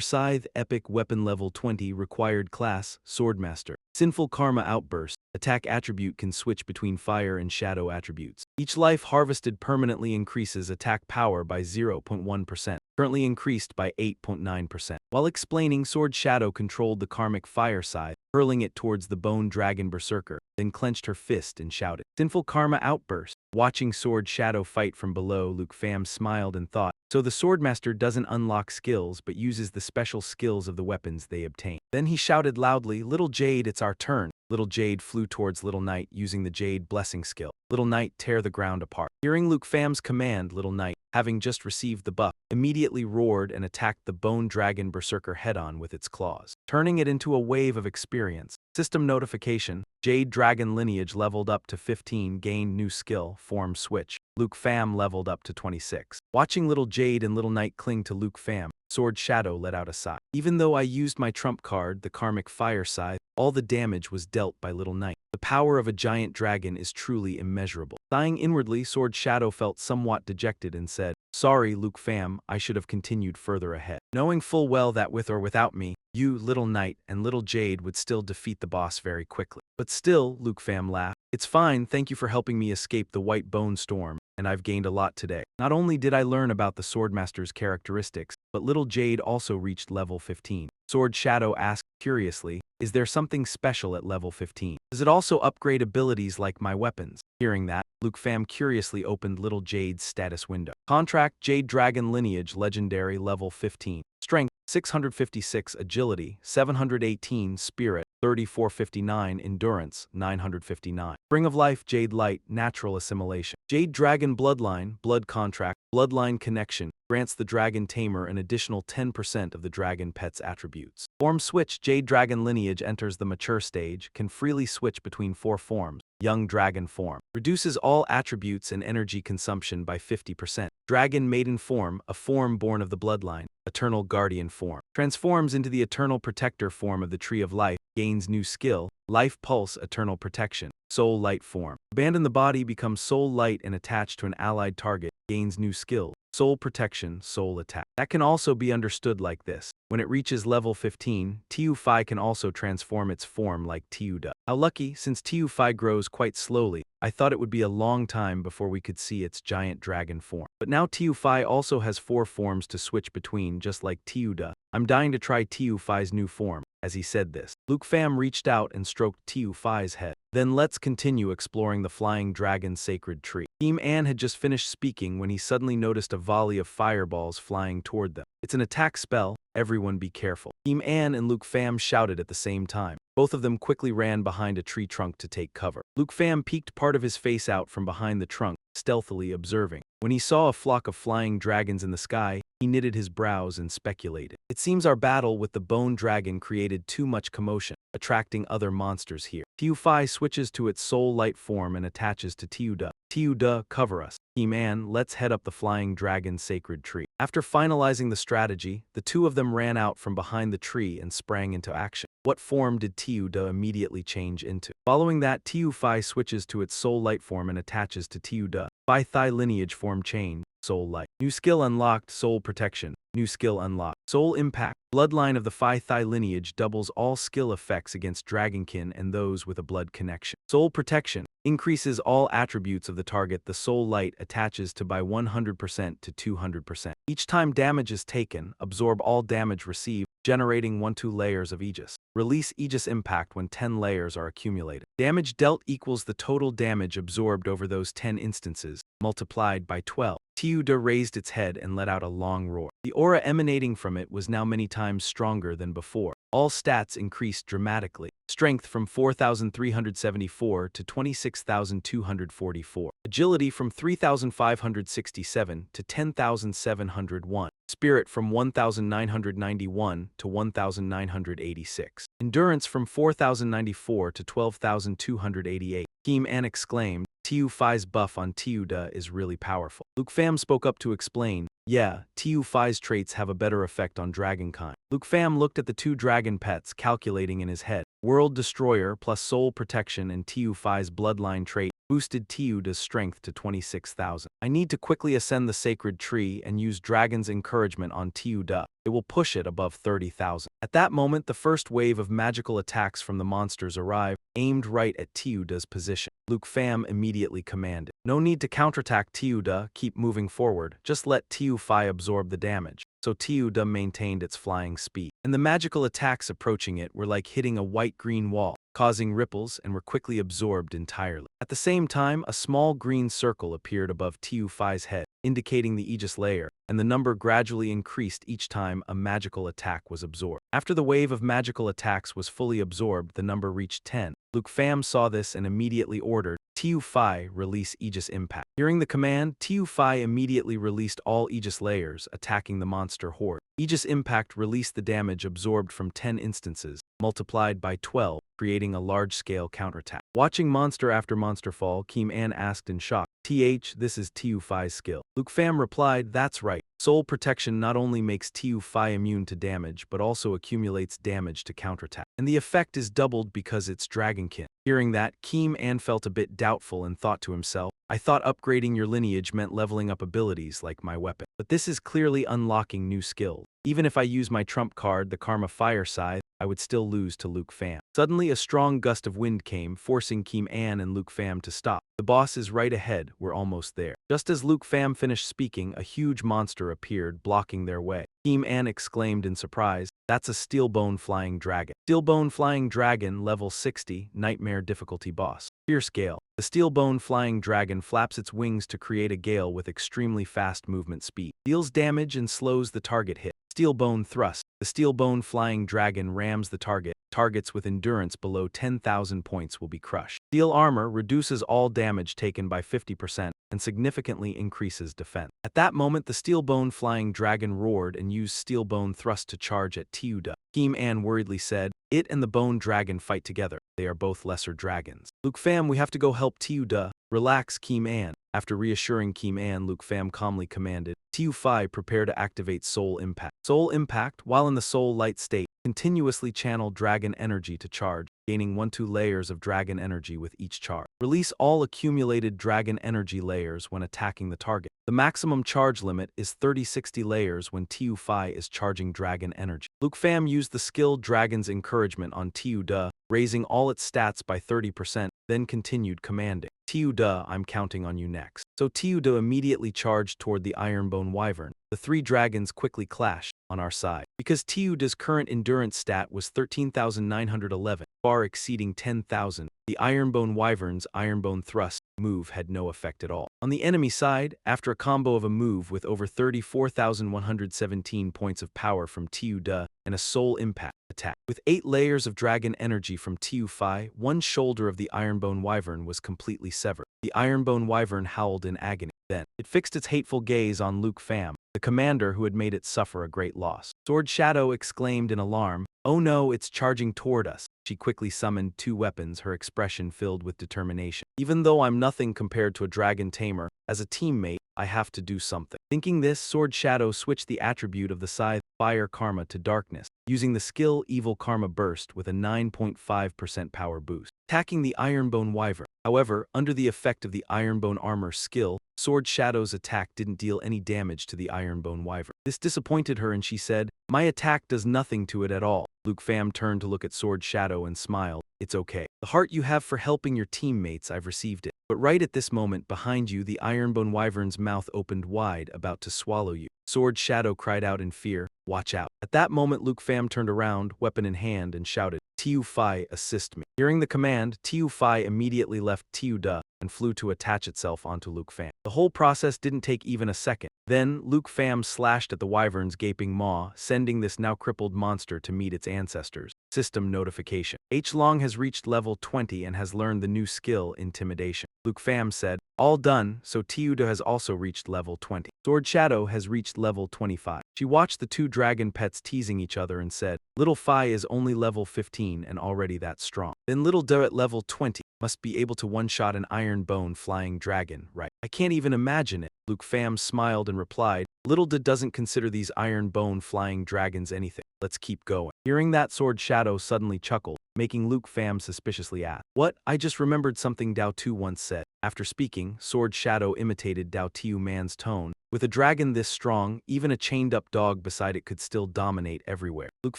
Scythe, Epic Weapon Level 20, Required Class, Swordmaster. Sinful Karma Outburst. Attack attribute can switch between fire and shadow attributes. Each life harvested permanently increases attack power by 0.1%, currently increased by 8.9%. While explaining, Sword Shadow controlled the Karmic Fire Scythe, hurling it towards the Bone Dragon Berserker, then clenched her fist and shouted, "Sinful Karma Outburst." Watching Sword Shadow fight from below, Luke Pham smiled and thought, so the Swordmaster doesn't unlock skills but uses the special skills of the weapons they obtain. Then he shouted loudly, "Little Jade, it's our turn." Little Jade flew towards Little Knight using the Jade Blessing skill. Little Knight tear the ground apart. Hearing Luke Pham's command, Little Knight, having just received the buff, immediately roared and attacked the Bone Dragon Berserker head-on with its claws, turning it into a wave of experience. System notification: Jade Dragon Lineage leveled up to 15, gained new skill, Form Switch. Luke Pham leveled up to 26. Watching Little Jade and Little Knight cling to Luke Pham, Sword Shadow let out a sigh. Even though I used my trump card, the Karmic Fire Scythe, all the damage was dealt by Little Knight. The power of a giant dragon is truly immeasurable. Sighing inwardly, Sword Shadow felt somewhat dejected and said, "Sorry, Luke Pham, I should have continued further ahead. Knowing full well that with or without me, you, Little Knight, and Little Jade would still defeat the boss very quickly." "But still," Luke Pham laughed, "it's fine, thank you for helping me escape the White Bone Storm, and I've gained a lot today. Not only did I learn about the Swordmaster's characteristics, but Little Jade also reached level 15. Sword Shadow asked curiously, "Is there something special at level 15? Does it also upgrade abilities like my weapons?" Hearing that, Luke Pham curiously opened Little Jade's status window. Contract: Jade Dragon Lineage Legendary level 15. Strength: 656, Agility, 718, Spirit, 3459, Endurance, 959. Spring of Life, Jade Light, Natural Assimilation. Jade Dragon Bloodline, Blood Contract, Bloodline Connection, grants the Dragon Tamer an additional 10% of the Dragon Pet's attributes. Form Switch: Jade Dragon Lineage enters the mature stage, can freely switch between 4 forms. Young Dragon Form. Reduces all attributes and energy consumption by 50%. Dragon Maiden Form, a form born of the bloodline. Eternal Guardian Form. Transforms into the Eternal Protector form of the Tree of Life, gains new skill, Life Pulse Eternal Protection. Soul Light Form. Abandon the body, becomes Soul Light and attached to an allied target, gains new skill, Soul Protection, Soul Attack. That can also be understood like this. When it reaches level 15, Tiu Phi can also transform its form like Tiu does. How lucky, since Tiu Phi grows quite slowly, I thought it would be a long time before we could see its giant dragon form. But now Tiu Phi also has 4 forms to switch between, just like Tiu does. I'm dying to try Tiu Phi's new form." As he said this, Luke Pham reached out and stroked Tiu Phi's head. "Then let's continue exploring the Flying Dragon Sacred Tree." Team An had just finished speaking when he suddenly noticed a volley of fireballs flying toward them. "It's an attack spell, everyone be careful." Team An and Luke Pham shouted at the same time. Both of them quickly ran behind a tree trunk to take cover. Luke Pham peeked part of his face out from behind the trunk, stealthily observing. When he saw a flock of flying dragons in the sky, he knitted his brows and speculated. It seems our battle with the bone dragon created too much commotion, attracting other monsters here. Tiu Phi switches to its soul light form and attaches to Tiu Da. Tiu Da, cover us. He-Man, let's head up the flying dragon's sacred tree. After finalizing the strategy, the two of them ran out from behind the tree and sprang into action. What form did Tiu Da immediately change into? Following that, Tiu Phi switches to its soul light form and attaches to Tiu Da. Phi Thai lineage form change. Soul Light. New skill unlocked, Soul Protection. New skill unlocked. Soul Impact. Bloodline of the Phi Thai lineage doubles all skill effects against Dragonkin and those with a blood connection. Soul Protection. Increases all attributes of the target the Soul Light attaches to by 100% to 200%. Each time damage is taken, absorb all damage received, generating 1-2 layers of Aegis. Release Aegis Impact when 10 layers are accumulated. Damage dealt equals the total damage absorbed over those 10 instances, multiplied by 12. Tiu Da raised its head and let out a long roar. The aura emanating from it was now many times stronger than before. All stats increased dramatically. Strength from 4,374 to 26,244. Agility from 3,567 to 10,701. Spirit from 1,991 to 1,986. Endurance from 4,094 to 12,288. He-Man exclaimed, Tiu Phi's buff on Tiu Da is really powerful. Luke Pham spoke up to explain, yeah, Tiu Phi's traits have a better effect on dragonkind. Luke Pham looked at the two dragon pets, calculating in his head. World Destroyer plus Soul Protection and Tiu Phi's bloodline trait boosted Tiu Da's strength to 26,000. I need to quickly ascend the sacred tree and use Dragon's encouragement on Tiu Da. It will push it above 30,000. At that moment, the first wave of magical attacks from the monsters arrived, aimed right at Tiu Da's position. Luke Pham immediately commanded. No need to counterattack Tiu Da, keep moving forward, just let Tiu Phi absorb the damage. So Tiu Da maintained its flying speed. And the magical attacks approaching it were like hitting a white-green wall, causing ripples and were quickly absorbed entirely. At the same time, a small green circle appeared above Tiu Phi's head, indicating the Aegis layer, and the number gradually increased each time a magical attack was absorbed. After the wave of magical attacks was fully absorbed, the number reached 10. Luke Pham saw this and immediately ordered, Tiu Phi, release Aegis Impact. Hearing the command, Tiu Phi immediately released all Aegis layers, attacking the monster horde. Aegis Impact released the damage absorbed from 10 instances, multiplied by 12, creating a large-scale counterattack. Watching monster after monster fall, He-Man asked in shock, this is Tiu Phi's skill. Luke Pham replied, that's right. Soul Protection not only makes Tiu Phi immune to damage, but also accumulates damage to counterattack. And the effect is doubled because it's Dragonkin. Hearing that, He-Man felt a bit doubtful and thought to himself, I thought upgrading your lineage meant leveling up abilities like my weapon. But this is clearly unlocking new skills. Even if I use my trump card, the Karma Fire Scythe, I would still lose to Luke Pham. Suddenly, a strong gust of wind came, forcing He-Man and Luke Pham to stop. The boss is right ahead, we're almost there. Just as Luke Pham finished speaking, a huge monster appeared, blocking their way. He-Man exclaimed in surprise, that's a Steelbone Flying Dragon. Steelbone Flying Dragon, level 60, Nightmare difficulty boss. Fierce Gale. The Steelbone Flying Dragon flaps its wings to create a gale with extremely fast movement speed. Deals damage and slows the target hit. Steelbone Thrust. The Steelbone Flying Dragon rams the target. Targets with endurance below 10,000 points will be crushed. Steel Armor reduces all damage taken by 50% and significantly increases defense. At that moment, the Steelbone Flying Dragon roared and used Steelbone Thrust to charge at Tiu Da. He-Man worriedly said, it and the Bone Dragon fight together. They are both lesser dragons. Luke Pham, we have to go help Tiu Da. Relax, He-Man. After reassuring He-Man, Luke Pham calmly commanded, Tiu Phi, prepare to activate Soul Impact. Soul Impact, while in the Soul Light state, continuously channel dragon energy to charge, gaining 1-2 layers of dragon energy with each charge. Release all accumulated dragon energy layers when attacking the target. The maximum charge limit is 30-60 layers when Tiu Phi is charging dragon energy. Luke Pham used the skill Dragon's Encouragement on Tiu Da, raising all its stats by 30%, then continued commanding, Tiu Da, I'm counting on you next. So Tiu Da immediately charged toward the Ironbone Wyvern. The three dragons quickly clashed on our side. Because Tiu Da's current endurance stat was 13,911, far exceeding 10,000, the Ironbone Wyvern's Ironbone Thrust move had no effect at all. On the enemy side, after a combo of a move with over 34,117 points of power from Tiu Da and a Soul Impact, attack. With 8 layers of dragon energy from Tiu Fi, one shoulder of the Ironbone Wyvern was completely severed. The Ironbone Wyvern howled in agony. Then, it fixed its hateful gaze on Luke Pham, the commander who had made it suffer a great loss. Sword Shadow exclaimed in alarm, "Oh no, it's charging toward us." She quickly summoned 2 weapons, her expression filled with determination. "Even though I'm nothing compared to a dragon tamer, as a teammate, I have to do something." Thinking this, Sword Shadow switched the attribute of the scythe, Fire Karma, to Darkness, using the skill Evil Karma Burst with a 9.5% power boost, attacking the Ironbone Wyvern. However, under the effect of the Ironbone Armor skill, Sword Shadow's attack didn't deal any damage to the Ironbone Wyvern. This disappointed her and she said, "My attack does nothing to it at all." Luke Pham turned to look at Sword Shadow and smiled. "It's okay. The heart you have for helping your teammates, I've received it." But right at this moment, behind you, the Ironbone Wyvern's mouth opened wide, about to swallow you. Sword Shadow cried out in fear, "Watch out." At that moment, Luke Pham turned around, weapon in hand, and shouted, "Tiu Fi, assist me." Hearing the command, Tiu Fi immediately left Tiu Da and flew to attach itself onto Luke Pham. The whole process didn't take even a second. Then, Luke Pham slashed at the wyvern's gaping maw, sending this now crippled monster to meet its ancestors. System notification. H. Long has reached level 20 and has learned the new skill, Intimidation. Luke Pham said, "All done, so Tiuda has also reached level 20. Sword Shadow has reached level 25. She watched the 2 dragon pets teasing each other and said, "Little Fi is only level 15 and already that strong. Then Little Da at level 20 must be able to one-shot an iron bone flying dragon, right? I can't even imagine it." Luke Pham smiled and replied, "Little Da doesn't consider these iron bone flying dragons anything. Let's keep going." Hearing that, Sword Shadow suddenly chuckled, making Luke Pham suspiciously ask, "What? I just remembered something Dao Tu once said." After speaking, Sword Shadow imitated Dao Tu Man's tone. With a dragon this strong, even a chained-up dog beside it could still dominate everywhere. Luke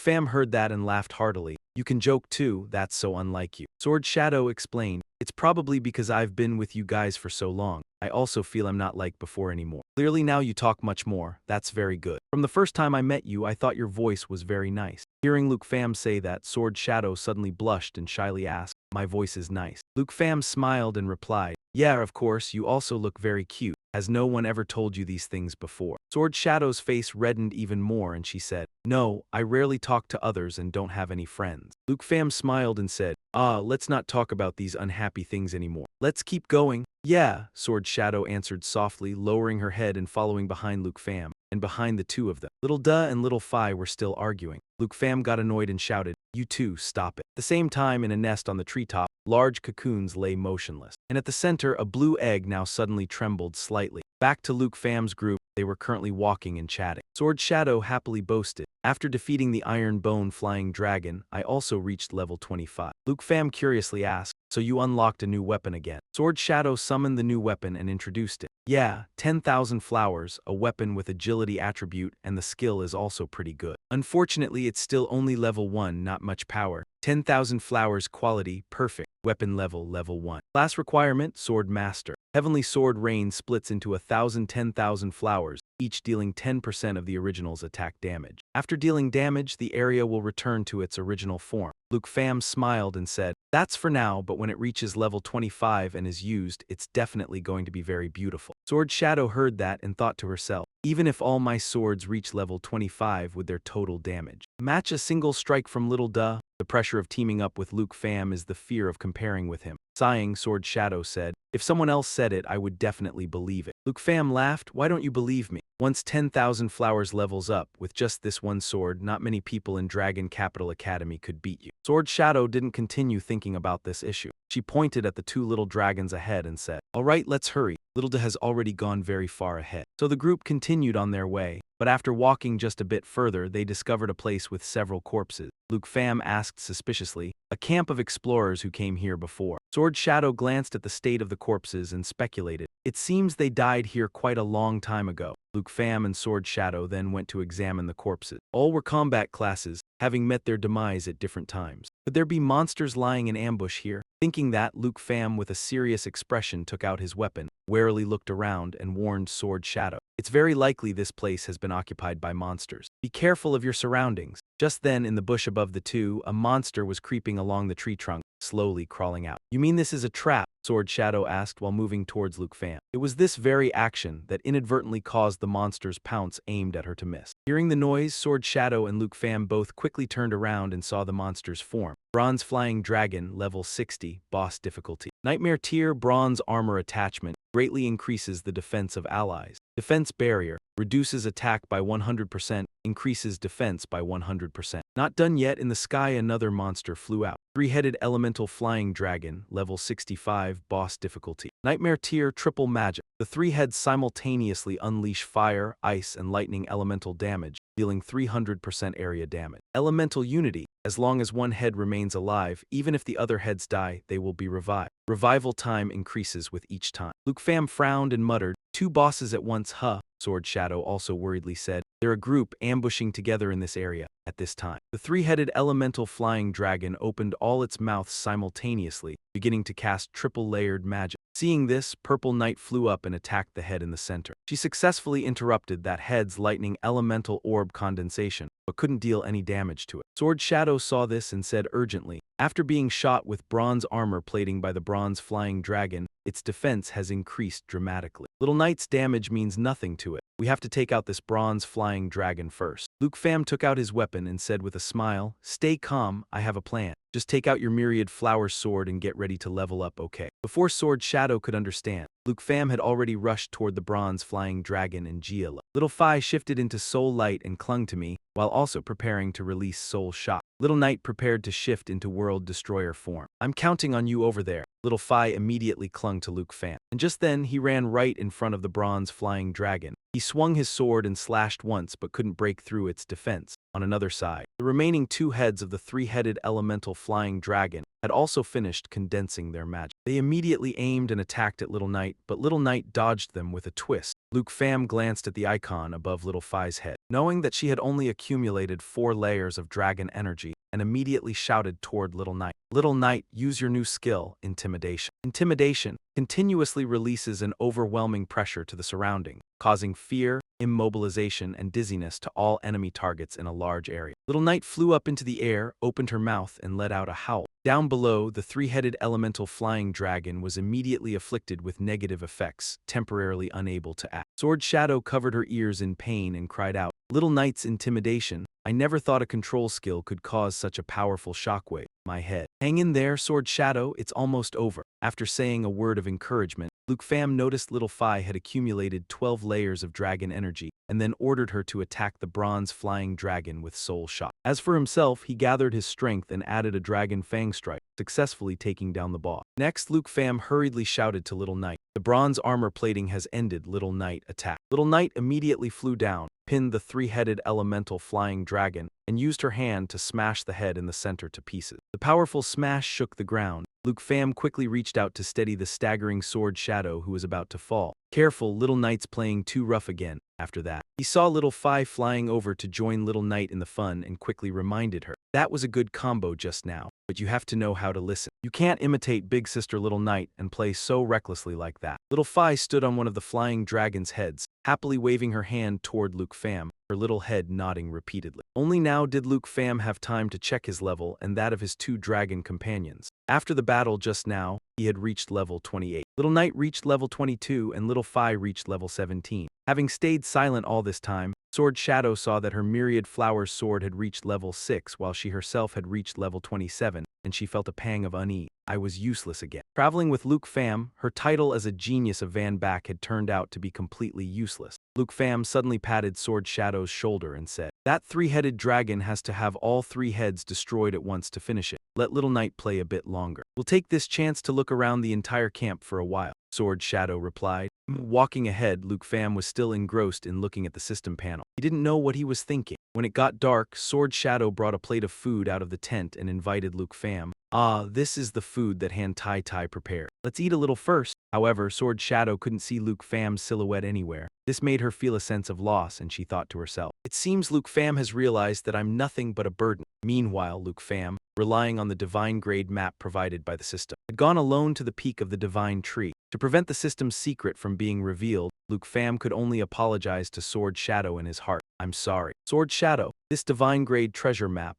Pham heard that and laughed heartily. "You can joke too, that's so unlike you." Sword Shadow explained, "It's probably because I've been with you guys for so long. I also feel I'm not like before anymore. Clearly now you talk much more, that's very good. From the first time I met you, I thought your voice was very nice." Hearing Luke Pham say that, Sword Shadow suddenly blushed and shyly asked, "My voice is nice?" Luke Pham smiled and replied, "Yeah, of course, you also look very cute. Has no one ever told you these things before?" Sword Shadow's face reddened even more and she said, "No, I rarely talk to others and don't have any friends." Luke Pham smiled and said, Let's not talk about these unhappy things anymore. Let's keep going." "Yeah," Sword Shadow answered softly, lowering her head and following behind Luke Pham. And behind the 2 of them, Little Da and Little Fi were still arguing. Luke Pham got annoyed and shouted, "You two, stop it." At the same time, in a nest on the treetop, large cocoons lay motionless. And at the center, a blue egg now suddenly trembled slightly. Back to Luke Pham's group, they were currently walking and chatting. Sword Shadow happily boasted, "After defeating the iron bone flying dragon, I also reached level 25. Luke Pham curiously asked, "So you unlocked a new weapon again?" Sword Shadow summoned the new weapon and introduced it. "Yeah, 10,000 flowers, a weapon with agility attribute, and the skill is also pretty good. Unfortunately, it's still only level 1, not much power. 10,000 flowers quality, perfect. Weapon level, level 1. Class requirement, Sword Master. Heavenly Sword Rain splits into 1,000 10,000 flowers, each dealing 10% of the original's attack damage. After dealing damage, the area will return to its original form." Luke Pham smiled and said, "That's for now, but when it reaches level 25 and is used, it's definitely going to be very beautiful." Sword Shadow heard that and thought to herself, "Even if all my swords reach level 25 with their total damage, match a single strike from Little Da?" The pressure of teaming up with Luke Pham is the fear of comparing with him. Sighing, Sword Shadow said, "If someone else said it, I would definitely believe it." Luke Pham laughed, "Why don't you believe me? Once 10,000 flowers levels up, with just this one sword, not many people in Dragon Capital Academy could beat you." Sword Shadow didn't continue thinking about this issue. She pointed at the 2 little dragons ahead and said, "All right, let's hurry. Little Da has already gone very far ahead." So the group continued on their way, but after walking just a bit further, they discovered a place with several corpses. Luke Pham asked suspiciously, "A camp of explorers who came here before?" Sword Shadow glanced at the state of the corpses and speculated, "It seems they died here quite a long time ago." Luke Pham and Sword Shadow then went to examine the corpses. All were combat classes, having met their demise at different times. Could there be monsters lying in ambush here? Thinking that, Luke Pham with a serious expression took out his weapon, warily looked around and warned Sword Shadow, It's very likely this place has been occupied by monsters. Be careful of your surroundings. Just then, in the bush above the two, a monster was creeping along the tree trunk, slowly crawling out. You mean this is a trap? Sword Shadow asked while moving towards Luke Pham. It was this very action that inadvertently caused the monster's pounce aimed at her to miss. Hearing the noise, Sword Shadow and Luke Pham both quickly turned around and saw the monster's form. Bronze Flying Dragon, level 60, boss difficulty. Nightmare tier bronze armor attachment greatly increases the defense of allies. Defense barrier reduces attack by 100%, increases defense by 100%. Not done yet, in the sky another monster flew out. Three-headed elemental flying dragon, level 65, boss difficulty. Nightmare tier triple magic. The three heads simultaneously unleash fire, ice, and lightning elemental damage, dealing 300% area damage. Elemental unity. As long as one head remains alive, even if the other heads die, they will be revived. Revival time increases with each time. Luke Pham frowned and muttered, "Two bosses at once, huh?" Sword Shadow also worriedly said, "They're a group ambushing together in this area at this time." The three-headed elemental flying dragon opened all its mouths simultaneously, beginning to cast triple-layered magic. Seeing this, Purple Knight flew up and attacked the head in the center. She successfully interrupted that head's lightning elemental orb condensation, but couldn't deal any damage to it. Sword Shadow saw this and said urgently, "After being shot with bronze armor plating by the bronze flying dragon, its defense has increased dramatically. Little Knight's damage means nothing to it. We have to take out this bronze flying dragon first." Luke Pham took out his weapon and said with a smile, "Stay calm, I have a plan. Just take out your myriad flower sword and get ready to level up, okay?" Before Sword Shadow could understand, Luke Pham had already rushed toward the bronze flying dragon and Gia. Little Phi shifted into Soul Light and clung to me, while also preparing to release Soul Shock. Little Knight prepared to shift into World Destroyer form. "I'm counting on you over there." Little Phi immediately clung to Luke Pham, and just then he ran right in front of the bronze flying dragon. He swung his sword and slashed once but couldn't break through its defense. On another side, the remaining two heads of the three-headed elemental flying dragon had also finished condensing their magic. They immediately aimed and attacked at Little Knight, but Little Knight dodged them with a twist. Luke Pham glanced at the icon above Little Phi's head, knowing that she had only accumulated 4 layers of dragon energy, and immediately shouted toward Little Knight, "Little Knight, use your new skill, Intimidation." Intimidation continuously releases an overwhelming pressure to the surrounding, causing fear, immobilization, and dizziness to all enemy targets in a large area. Little Knight flew up into the air, opened her mouth, and let out a howl. Down below, the three-headed elemental flying dragon was immediately afflicted with negative effects, temporarily unable to act. Sword Shadow covered her ears in pain and cried out, "Little Knight's intimidation. I never thought a control skill could cause such a powerful shockwave. My head. Hang in there, Sword Shadow, it's almost over." After saying a word of encouragement, Luke Pham noticed Little Phi had accumulated 12 layers of dragon energy, and then ordered her to attack the bronze flying dragon with Soul Shock. As for himself, he gathered his strength and added a dragon fang strike, successfully taking down the boss. Next, Luke Pham hurriedly shouted to Little Knight, "The bronze armor plating has ended." Little Knight attacked. Little Knight immediately flew down, pinned the three-headed elemental flying dragon, and used her hand to smash the head in the center to pieces. The powerful smash shook the ground. Luke Pham quickly reached out to steady the staggering Sword Shadow who was about to fall. Careful, Little Knight's playing too rough again. After that, he saw Little Phi flying over to join Little Knight in the fun and quickly reminded her, "That was a good combo just now, but you have to know how to listen. You can't imitate Big Sister Little Knight and play so recklessly like that." Little Phi stood on one of the flying dragon's heads, happily waving her hand toward Luke Pham, her little head nodding repeatedly. Only now did Luke Pham have time to check his level and that of his 2 dragon companions. After the battle just now, he had reached level 28. Little Knight reached level 22 and Little Phi reached level 17. Having stayed silent all this time, Sword Shadow saw that her myriad flowers sword had reached level 6 while she herself had reached level 27, and she felt a pang of unease. I was useless again. Traveling with Luke Pham, her title as a genius of Van Back had turned out to be completely useless. Luke Pham suddenly patted Sword Shadow's shoulder and said, "That three-headed dragon has to have all 3 heads destroyed at once to finish it. Let Little Knight play a bit longer. We'll take this chance to look around the entire camp for a while," Sword Shadow replied. Walking ahead, Luke Pham was still engrossed in looking at the system panel. He didn't know what he was thinking. When it got dark, Sword Shadow brought a plate of food out of the tent and invited Luke Pham. "Ah, this is the food that Han Tai Tai prepared. Let's eat a little first." However, Sword Shadow couldn't see Luke Pham's silhouette anywhere. This made her feel a sense of loss, and she thought to herself, "It seems Luke Pham has realized that I'm nothing but a burden." Meanwhile, Luke Pham, relying on the divine grade map provided by the system. Had gone alone to the peak of the divine tree. To prevent the system's secret from being revealed, Luke Pham could only apologize to Sword Shadow in his heart. I'm sorry. Sword Shadow, this divine grade treasure map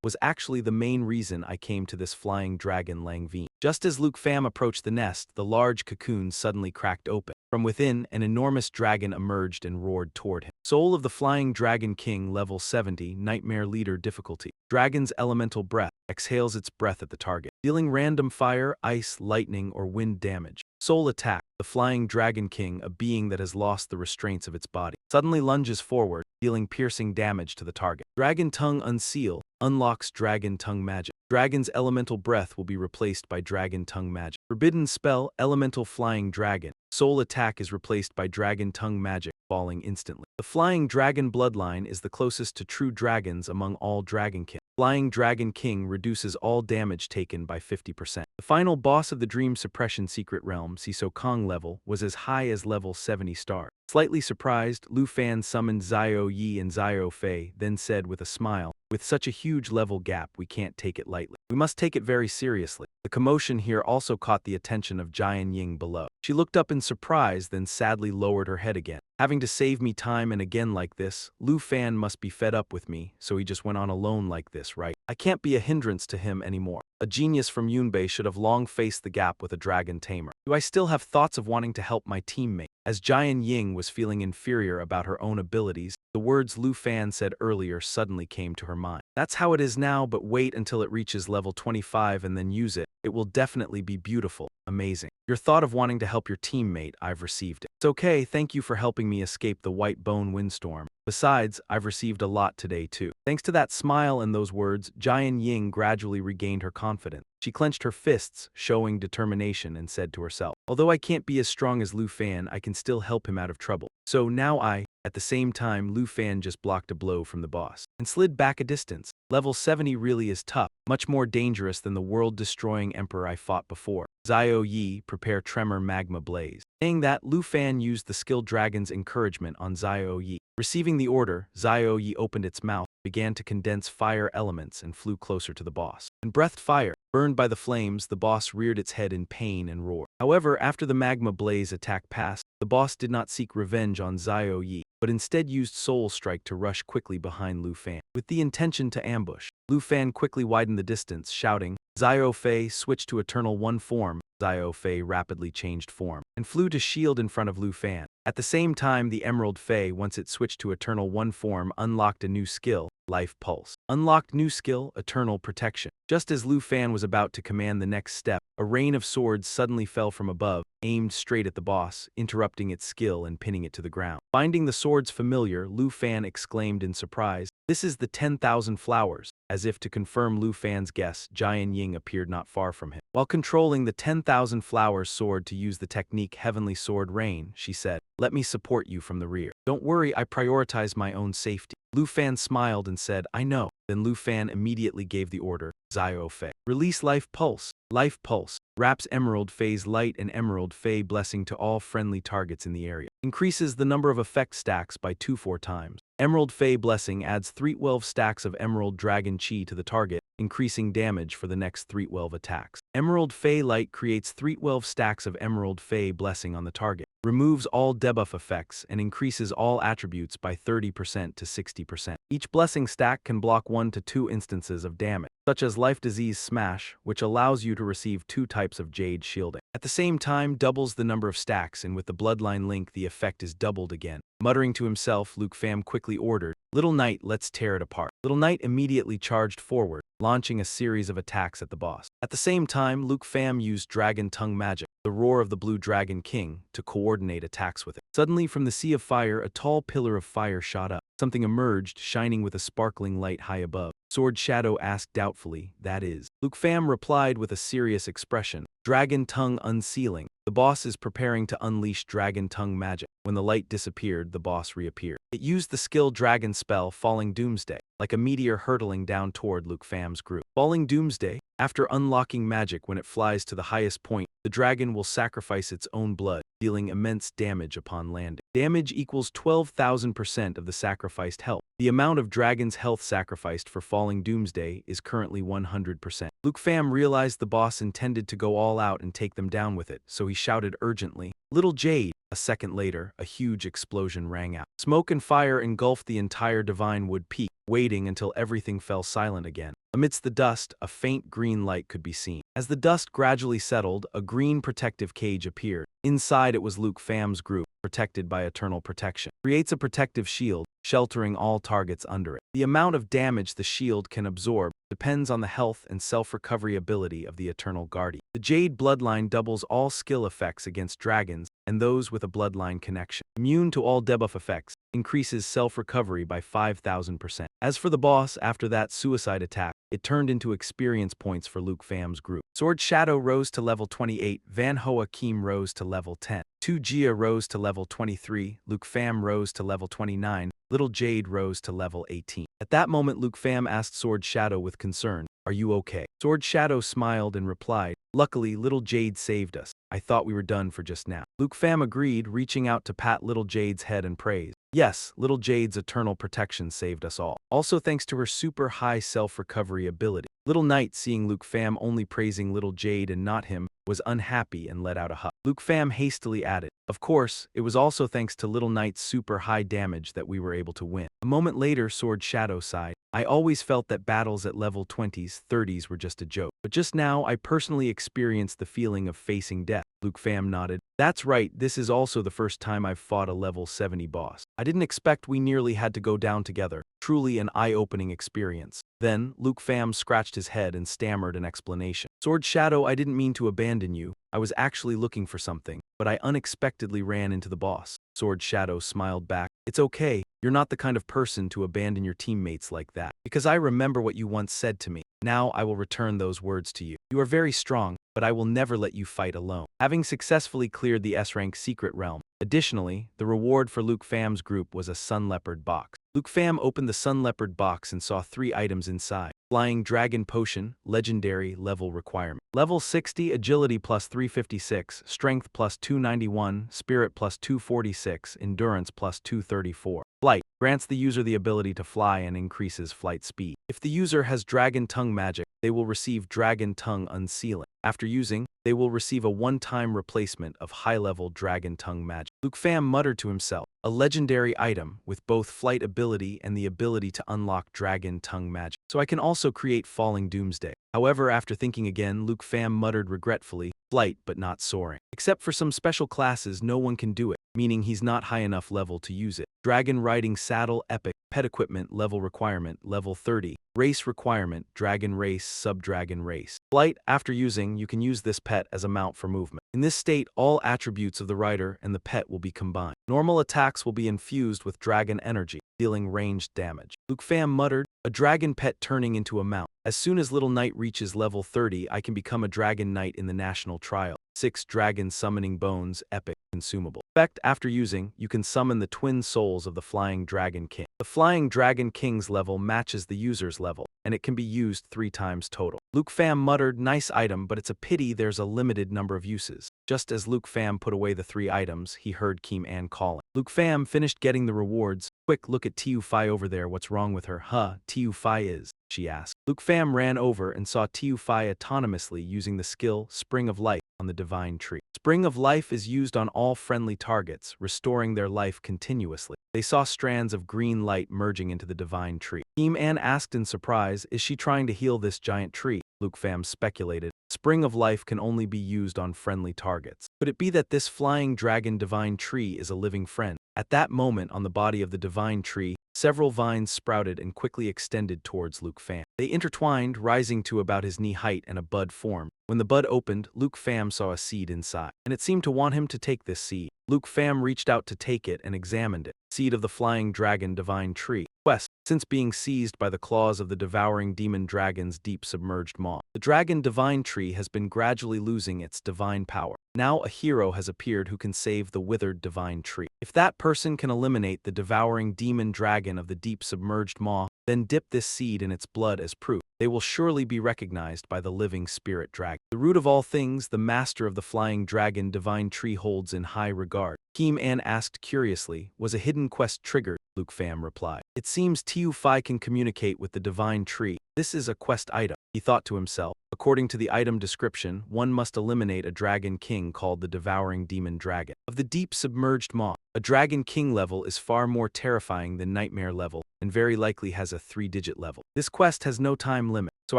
was actually the main reason I came to this flying dragon Langveen. Just as Luke Pham approached the nest, the large cocoon suddenly cracked open. From within, an enormous dragon emerged and roared toward him. Soul of the Flying Dragon King, level 70, Nightmare Leader difficulty. Dragon's elemental breath exhales its breath at the target, dealing random fire, ice, lightning, or wind damage. Soul attack. The Flying Dragon King, a being that has lost the restraints of its body, suddenly lunges forward, dealing piercing damage to the target. Dragon Tongue Unseal unlocks Dragon Tongue magic. Dragon's elemental breath will be replaced by Dragon Tongue magic. Forbidden spell, Elemental Flying Dragon. Soul attack is replaced by Dragon Tongue magic, falling instantly. The Flying Dragon bloodline is the closest to true dragons among all Dragonkin. Flying Dragon King reduces all damage taken by 50%. The final boss of the Dream Suppression Secret Realm, Siso Kong level, was as high as level 70 star. Slightly surprised, Lu Fan summoned Xiao Yi and Xiao Fei, then said with a smile, "With such a huge level gap, we can't take it lightly. We must take it very seriously." The commotion here also caught the attention of Jian Ying below. She looked up in surprise, then sadly lowered her head again. Having to save me time and again like this, Lu Fan must be fed up with me, so he just went on alone like this, right? I can't be a hindrance to him anymore. A genius from Yunbei should have long faced the gap with a dragon tamer. Do I still have thoughts of wanting to help my teammate? As Jian Ying was feeling inferior about her own abilities, the words Lu Fan said earlier suddenly came to her mind. That's how it is now, but wait until it reaches level 25 and then use it. It will definitely be beautiful, amazing. Your thought of wanting to help your teammate, I've received it. It's okay, thank you for helping me escape the White Bone Windstorm. Besides, I've received a lot today too. Thanks to that smile and those words, Jian Ying gradually regained her confidence. She clenched her fists, showing determination, and said to herself, "Although I can't be as strong as Lu Fan, I can still help him out of trouble." So now at the same time, Lu Fan just blocked a blow from the boss and slid back a distance. Level 70 really is tough, much more dangerous than the world-destroying emperor I fought before. Xiao Yi, prepare Tremor Magma Blaze. Saying that, Lu Fan used the skilled dragon's encouragement on Xiao Yi. Receiving the order, Xiao Yi opened its mouth, began to condense fire elements, and flew closer to the boss. And breathed fire. Burned by the flames, the boss reared its head in pain and roared. However, after the magma blaze attack passed, the boss did not seek revenge on Xiao Yi, but instead used Soul Strike to rush quickly behind Lu Fan, with the intention to ambush. Lu Fan quickly widened the distance, shouting, "Xiao Fei, switch to Eternal One form." Xiao Fei rapidly changed form, and flew to shield in front of Lu Fan. At the same time, the Emerald Fei, once it switched to Eternal One form, unlocked a new skill, Life Pulse. Unlocked new skill, Eternal Protection. Just as Lu Fan was about to command the next step, a rain of swords suddenly fell from above, aimed straight at the boss, interrupting its skill and pinning it to the ground. Finding the swords familiar, Lu Fan exclaimed in surprise, "This is the 10,000 flowers." As if to confirm Lu Fan's guess, Jian Ying appeared not far from him. While controlling the 10,000 flowers sword to use the technique Heavenly Sword Rain, she said, "Let me support you from the rear. Don't worry, I prioritize my own safety." Lu Fan smiled and said, "I know." Then Lu Fan immediately gave the order, "Xiao Fei, release Life Pulse." Life Pulse wraps Emerald Fei's light and Emerald Fei blessing to all friendly targets in the area. Increases the number of effect stacks by 2-4 times. Emerald Fei Blessing adds 312 stacks of Emerald Dragon Chi to the target, increasing damage for the next 312 attacks. Emerald Fei Light creates 312 stacks of Emerald Fei Blessing on the target. Removes all debuff effects and increases all attributes by 30% to 60%. Each blessing stack can block 1 to 2 instances of damage, such as Life Disease Smash, which allows you to receive 2 types of Jade Shielding. At the same time, doubles the number of stacks, and with the Bloodline link the effect is doubled again. Muttering to himself, Luke Pham quickly ordered, "Little Knight, let's tear it apart." Little Knight immediately charged forward, launching a series of attacks at the boss. At the same time, Luke Pham used Dragon Tongue Magic, the roar of the Blue Dragon King, to coordinate attacks with it. Suddenly, from the sea of fire, a tall pillar of fire shot up. Something emerged, shining with a sparkling light high above. Sword Shadow asked doubtfully, "That is?" Luke Pham replied with a serious expression, "Dragon Tongue Unsealing. The boss is preparing to unleash Dragon Tongue magic." When the light disappeared, the boss reappeared. It used the skill Dragon Spell Falling Doomsday, like a meteor hurtling down toward Luke Pham's group. Falling Doomsday, after unlocking magic when it flies to the highest point, the dragon will sacrifice its own blood, dealing immense damage upon landing. Damage equals 12,000% of the sacrificed health. The amount of dragon's health sacrificed for falling Doomsday is currently 100%. Luke Pham realized the boss intended to go all out and take them down with it, so he shouted urgently, "Little Jade!" A second later, a huge explosion rang out. Smoke and fire engulfed the entire Divine Wood Peak, waiting until everything fell silent again. Amidst the dust, a faint green light could be seen. As the dust gradually settled, a green protective cage appeared. Inside it was Luke Pham's group, protected by eternal protection. Creates a protective shield, sheltering all targets under it. The amount of damage the shield can absorb depends on the health and self-recovery ability of the Eternal Guardian. The Jade bloodline doubles all skill effects against dragons and those with a bloodline connection. Immune to all debuff effects, increases self-recovery by 5,000%. As for the boss, after that suicide attack, it turned into experience points for Luke Pham's group. Sword Shadow rose to level 28, Van Hoa Kim rose to level 10. 2 Jia rose to level 23, Luke Pham rose to level 29, Little Jade rose to level 18. At that moment Luke Pham asked Sword Shadow with concern, "Are you okay?" Sword Shadow smiled and replied, "Luckily, Little Jade saved us. I thought we were done for just now." Luke Pham agreed, reaching out to pat Little Jade's head and praised, "Yes, Little Jade's eternal protection saved us all. Also thanks to her super high self-recovery ability." Little Knight, seeing Luke Pham only praising Little Jade and not him, was unhappy and let out a huff. Luke Pham hastily added, "Of course, it was also thanks to Little Knight's super high damage that we were able to win." A moment later, Sword Shadow sighed, "I always felt that battles at level 20s, 30s were just a joke. But just now, I personally experienced the feeling of facing death." Luke Pham nodded. "That's right, this is also the first time I've fought a level 70 boss. I didn't expect we nearly had to go down together. Truly an eye-opening experience." Then, Luke Pham scratched his head and stammered an explanation. "Sword Shadow, I didn't mean to abandon you. I was actually looking for something, but I unexpectedly ran into the boss." Sword Shadow smiled back. "It's okay. You're not the kind of person to abandon your teammates like that. Because I remember what you once said to me. Now I will return those words to you. You are very strong, but I will never let you fight alone." Having successfully cleared the S-rank secret realm, additionally, the reward for Luke Pham's group was a Sun Leopard box. Luke Pham opened the Sun Leopard box and saw 3 items inside. Flying Dragon Potion, Legendary Level Requirement. Level 60, Agility plus 356, Strength plus 291, Spirit plus 246, Endurance plus 234. Flight grants the user the ability to fly and increases flight speed. If the user has Dragon Tongue magic, they will receive Dragon Tongue Unsealing. After using, they will receive a one-time replacement of high-level Dragon Tongue magic. Luke Pham muttered to himself, "A legendary item with both flight ability and the ability to unlock Dragon Tongue magic. So I can also create Falling Doomsday." However, after thinking again, Luke Pham muttered regretfully, "Flight but not soaring. Except for some special classes, no one can do it, meaning he's not high enough level to use it. Dragon Riding Saddle Epic, Pet Equipment Level Requirement, Level 30. Race Requirement, Dragon Race, Sub-Dragon Race. Flight, after using, you can use this pet as a mount for movement. In this state, all attributes of the rider and the pet will be combined. Normal attacks will be infused with dragon energy, dealing ranged damage." Luke Pham muttered, "A dragon pet turning into a mount. As soon as Little Knight reaches level 30, I can become a Dragon Knight in the National Trial. 6 Dragon Summoning Bones, Epic, Consumable. Effect, after using, you can summon the twin souls of the Flying Dragon King. The Flying Dragon King's level matches the user's level, and it can be used 3 times total." Luke Pham muttered, "Nice item, but it's a pity there's a limited number of uses." Just as Luke Pham put away the 3 items, he heard Kim An calling. Luke Pham finished getting the rewards. "Quick, look at Tiu Phi over there, what's wrong with her?" "Huh, Tiu Phi is?" she asked. Luke Pham ran over and saw Tiu Phi autonomously using the skill Spring of Life on the Divine Tree. Spring of Life is used on all friendly targets, restoring their life continuously. They saw strands of green light merging into the Divine Tree. Kim An asked in surprise, "Is she trying to heal this giant tree?" Luke Pham speculated, "Spring of Life can only be used on friendly targets. Could it be that this flying dragon Divine Tree is a living friend?" At that moment, on the body of the Divine Tree, several vines sprouted and quickly extended towards Luke Pham. They intertwined, rising to about his knee height, and a bud formed. When the bud opened, Luke Pham saw a seed inside, and it seemed to want him to take this seed. Luke Pham reached out to take it and examined it. Seed of the Flying Dragon Divine Tree. Quest. Since being seized by the claws of the devouring demon dragon's deep submerged maw, the Dragon Divine Tree has been gradually losing its divine power. Now a hero has appeared who can save the withered Divine Tree. If that person can eliminate the devouring demon dragon of the deep submerged maw, then dip this seed in its blood as proof. they will surely be recognized by the living spirit dragon. The root of all things, the master of the flying dragon divine tree holds in high regard. Kim An asked curiously, was a hidden quest triggered? Luke Pham replied. It seems Tu Fi can communicate with the divine tree. This is a quest item, he thought to himself. According to the item description, one must eliminate a dragon king called the devouring demon dragon. Of the deep submerged maw, a dragon king level is far more terrifying than nightmare level, and very likely has a 3-digit level. This quest has no time limit, so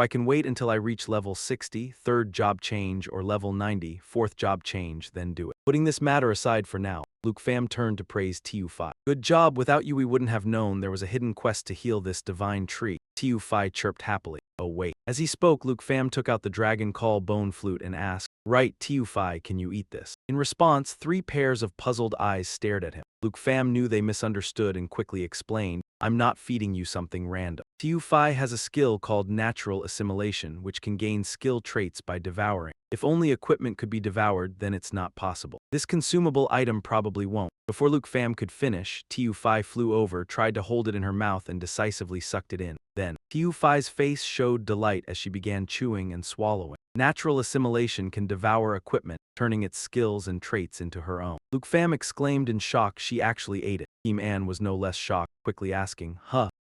I can wait until I reach level 60, third job change, or level 90, fourth job change, then do it. Putting this matter aside for now, Luke Pham turned to praise Tu Fi. Good job, without you we wouldn't have known there was a hidden quest to heal this divine tree. Tu Fi chirped happily. Oh wait. As he spoke, Luke Pham took out the dragon call bone flute and asked, right, Tu Fi, can you eat this? In response, 3 pairs of puzzled eyes stared at him. Luke Pham knew they misunderstood and quickly explained, I'm not feeding you something random. Tu Fi has a skill called natural assimilation, which can gain skill traits by devouring. If only equipment could be devoured, then it's not possible. This consumable item probably won't. Before Luke Pham could finish, Tu Fi flew over, tried to hold it in her mouth and decisively sucked it in. Then, Tu Fi's face showed delight as she began chewing and swallowing. Natural assimilation can devour equipment, turning its skills and traits into her own. Luke Pham exclaimed in shock she actually ate it. Kim An was no less shocked, quickly asking,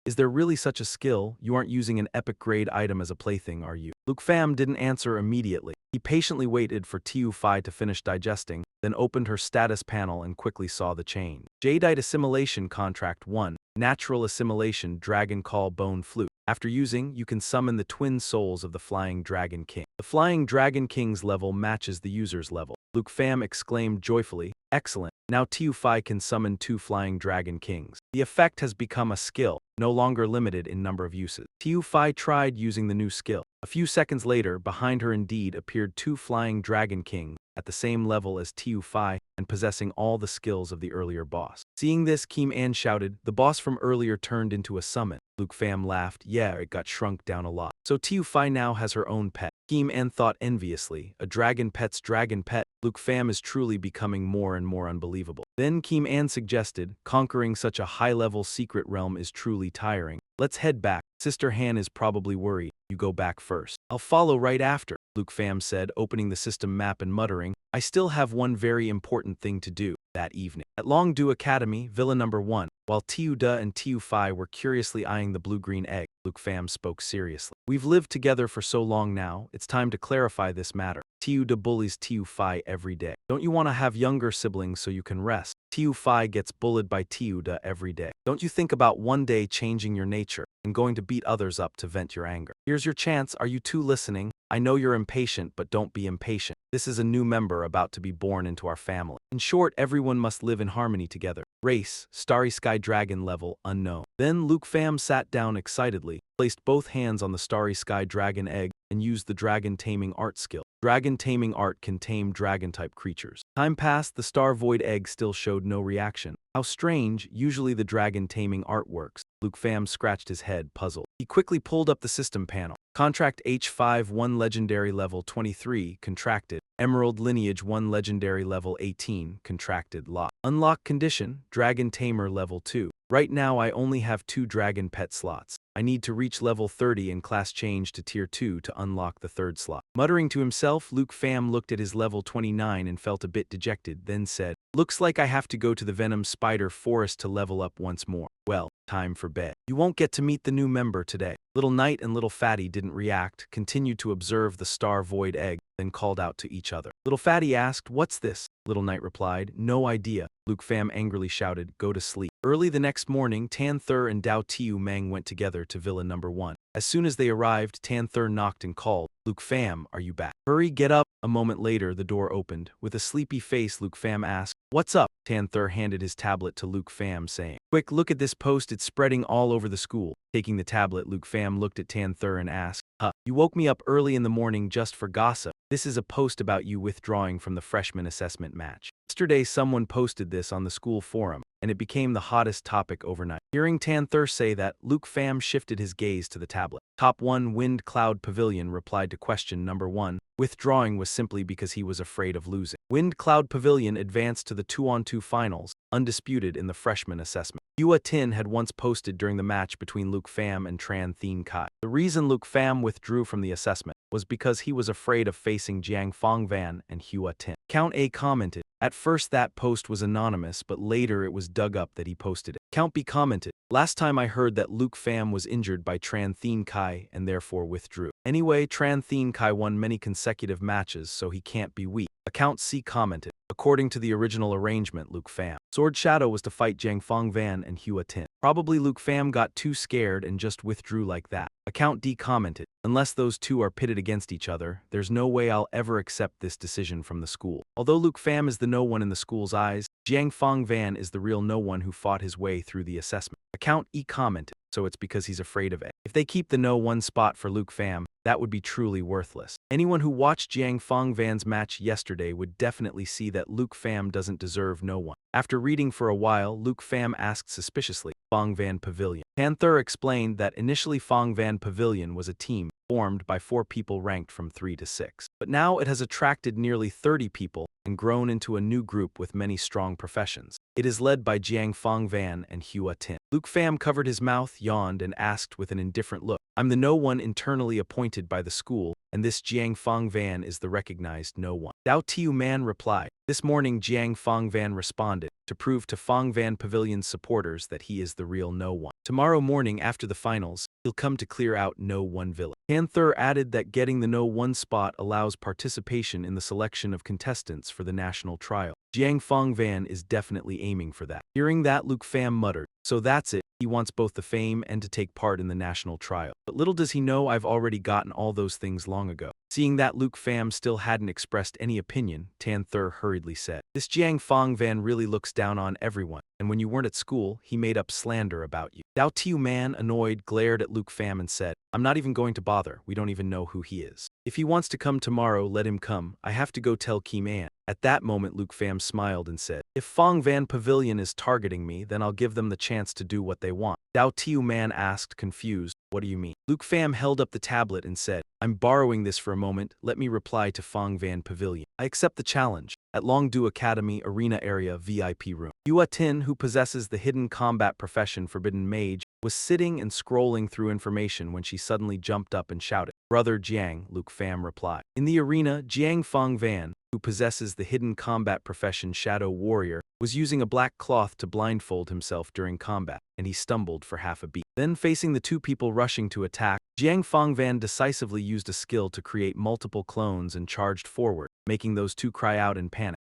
is there really such a skill? You aren't using an epic-grade item as a plaything, are you? Luke Pham didn't answer immediately. He patiently waited for Tu Fi to finish digesting, then opened her status panel and quickly saw the change. Jadeite Assimilation Contract 1. Natural Assimilation Dragon Call Bone Flute. After using, you can summon the twin souls of the Flying Dragon King. The Flying Dragon King's level matches the user's level. Luke Pham exclaimed joyfully, excellent, now Tu Fi can summon 2 Flying Dragon Kings. The effect has become a skill, no longer limited in number of uses. Tu Fi tried using the new skill. A few seconds later, behind her indeed appeared 2 Flying Dragon Kings, at the same level as Tu Fi and possessing all the skills of the earlier boss. Seeing this, Kim An shouted, the boss from earlier turned into a summon. Luke Pham laughed, yeah, it got shrunk down a lot. So Tu Fi now has her own pet. Kim An thought enviously, a dragon pet's dragon pet. Luke Pham is truly becoming more and more unbelievable. Then Kim An suggested, conquering such a high-level secret realm is truly tiring. Let's head back. Sister Han is probably worried. You go back first. I'll follow right after, Luke Pham said, opening the system map and muttering, I still have one very important thing to do. That evening, at Longdu Academy, Villa Number 1, while Tiu Da and Tiu Fi were curiously eyeing the blue-green egg, Luke Pham spoke seriously. We've lived together for so long now, it's time to clarify this matter. Tiu Da bullies Tiu Fi every day. Don't you want to have younger siblings so you can rest? Tiu Fi gets bullied by Tiu Da every day. Don't you think about one day changing your nature and going to beat others up to vent your anger? Here's your chance, are you two listening? I know you're impatient, but don't be impatient. This is a new member about to be born into our family. In short, everyone must live in harmony together. Race, Starry Sky Dragon level, unknown. Then Luke Pham sat down excitedly, placed both hands on the Starry Sky Dragon egg, and used the Dragon Taming Art skill. Dragon Taming Art can tame dragon-type creatures. Time passed, the Star Void egg still showed no reaction. How strange, usually the Dragon Taming Art works. Luke Pham scratched his head, puzzled. He quickly pulled up the system panel. Contract H5 1 Legendary Level 23, contracted. Emerald Lineage 1 Legendary Level 18, contracted. Lock. Unlock condition, Dragon Tamer Level 2. Right now I only have 2 dragon pet slots. I need to reach level 30 and class change to tier 2 to unlock the 3rd slot. Muttering to himself, Luke Pham looked at his level 29 and felt a bit dejected, then said, looks like I have to go to the Venom Spider Forest to level up once more. Well, time for bed. You won't get to meet the new member today. Little Knight and Little Fatty didn't react, continued to observe the Star Void egg, then called out to each other. Little Fatty asked, what's this? Little Knight replied, no idea. Luke Pham angrily shouted, go to sleep. Early the next morning, Tan Thur and Dao Tiu Mang went together to Villa Number 1. As soon as they arrived, Tan Thur knocked and called, Luke Pham, are you back? Hurry, get up. A moment later, the door opened. With a sleepy face, Luke Pham asked, what's up? Tan Thur handed his tablet to Luke Pham, saying, quick, look at this post, it's spreading all over the school. Taking the tablet, Luke Pham looked at Tan Thur and asked, you woke me up early in the morning just for gossip. This is a post about you withdrawing from the freshman assessment match. Yesterday, someone posted this on the school forum, and it became the hottest topic overnight. Hearing Tan Thur say that, Luke Pham shifted his gaze to the tablet. Top 1 Wind Cloud Pavilion replied to question number 1. Withdrawing was simply because he was afraid of losing. Wind Cloud Pavilion advanced to the 2-on-2 finals, undisputed in the freshman assessment. Hua Tin had once posted during the match between Luke Pham and Tran Thien Kai. The reason Luke Pham withdrew from the assessment was because he was afraid of facing Jiang Fongvan and Hua Tin. Count A commented, "At first that post was anonymous, but later it was dug up that he posted it." Count B commented, "Last time I heard that Luke Pham was injured by Tran Thien Kai and therefore withdrew. Anyway, Tran Thien Kai won many consecutive matches, so he can't be weak." Account C commented, "According to the original arrangement, Luke Pham Sword Shadow was to fight Jiang Fongvan and Hua Tin. Probably Luke Pham got too scared and just withdrew like that." Account D commented, "Unless those two are pitted against each other, there's no way I'll ever accept this decision from the school. Although Luke Pham is the no one in the school's eyes, Jiang Fongvan is the real no one who fought his way through the assessment." Account E commented, "So it's because he's afraid of it. If they keep the no one spot for Luke Pham, that would be truly worthless. Anyone who watched Jiang Fongvan's match yesterday would definitely see that Luke Pham doesn't deserve no one." After reading for a while, Luke Pham asked suspiciously, "Fongvan Pavilion?" Panther explained that initially Fongvan Pavilion was a team formed by 4 people ranked from 3 to 6. But now it has attracted nearly 30 people and grown into a new group with many strong professions. It is led by Jiang Fongvan and Hua Tin. Luke Pham covered his mouth, yawned, and asked with an indifferent look, "I'm the no one internally appointed by the school, and this Jiang Fongvan is the recognized no one." Dao Tiu Man replied. This morning Jiang Fongvan responded, to prove to Fongvan Pavilion's supporters that he is the real no one. Tomorrow morning after the finals, he'll come to clear out no one villain. Panther added that getting the no one spot allows participation in the selection of contestants for the national trial. Jiang Fongvan is definitely aiming for that. Hearing that, Luke Pham muttered, "So that's it. He wants both the fame and to take part in the national trial. But little does he know I've already gotten all those things long ago." Seeing that Luke Pham still hadn't expressed any opinion, Panther hurriedly said, "This Jiang Fongvan really looks down on everyone, and when you weren't at school, he made up slander about you." Dao Tiu Man, annoyed, glared at Luke Pham and said, "I'm not even going to bother. We don't even know who he is. If he wants to come tomorrow, let him come. I have to go tell Kim An." At that moment Luke Pham smiled and said, "If Fongvan Pavilion is targeting me, then I'll give them the chance to do what they want." Dao Tiu Man asked, confused, "What do you mean?" Luke Pham held up the tablet and said, "I'm borrowing this for a moment. Let me reply to Fongvan Pavilion. I accept the challenge. At Longdu Academy Arena Area VIP Room." Hua Tin, who possesses the hidden combat profession Forbidden Mage, was sitting and scrolling through information when she suddenly jumped up and shouted, "Brother Jiang," Luke Pham replied. In the arena, Jiang Fongvan, who possesses the hidden combat profession Shadow Warrior, was using a black cloth to blindfold himself during combat, and he stumbled for half a beat. Then, facing the 2 people rushing to attack, Jiang Fongvan decisively used a skill to create multiple clones and charged forward, making those 2 cry out in panic.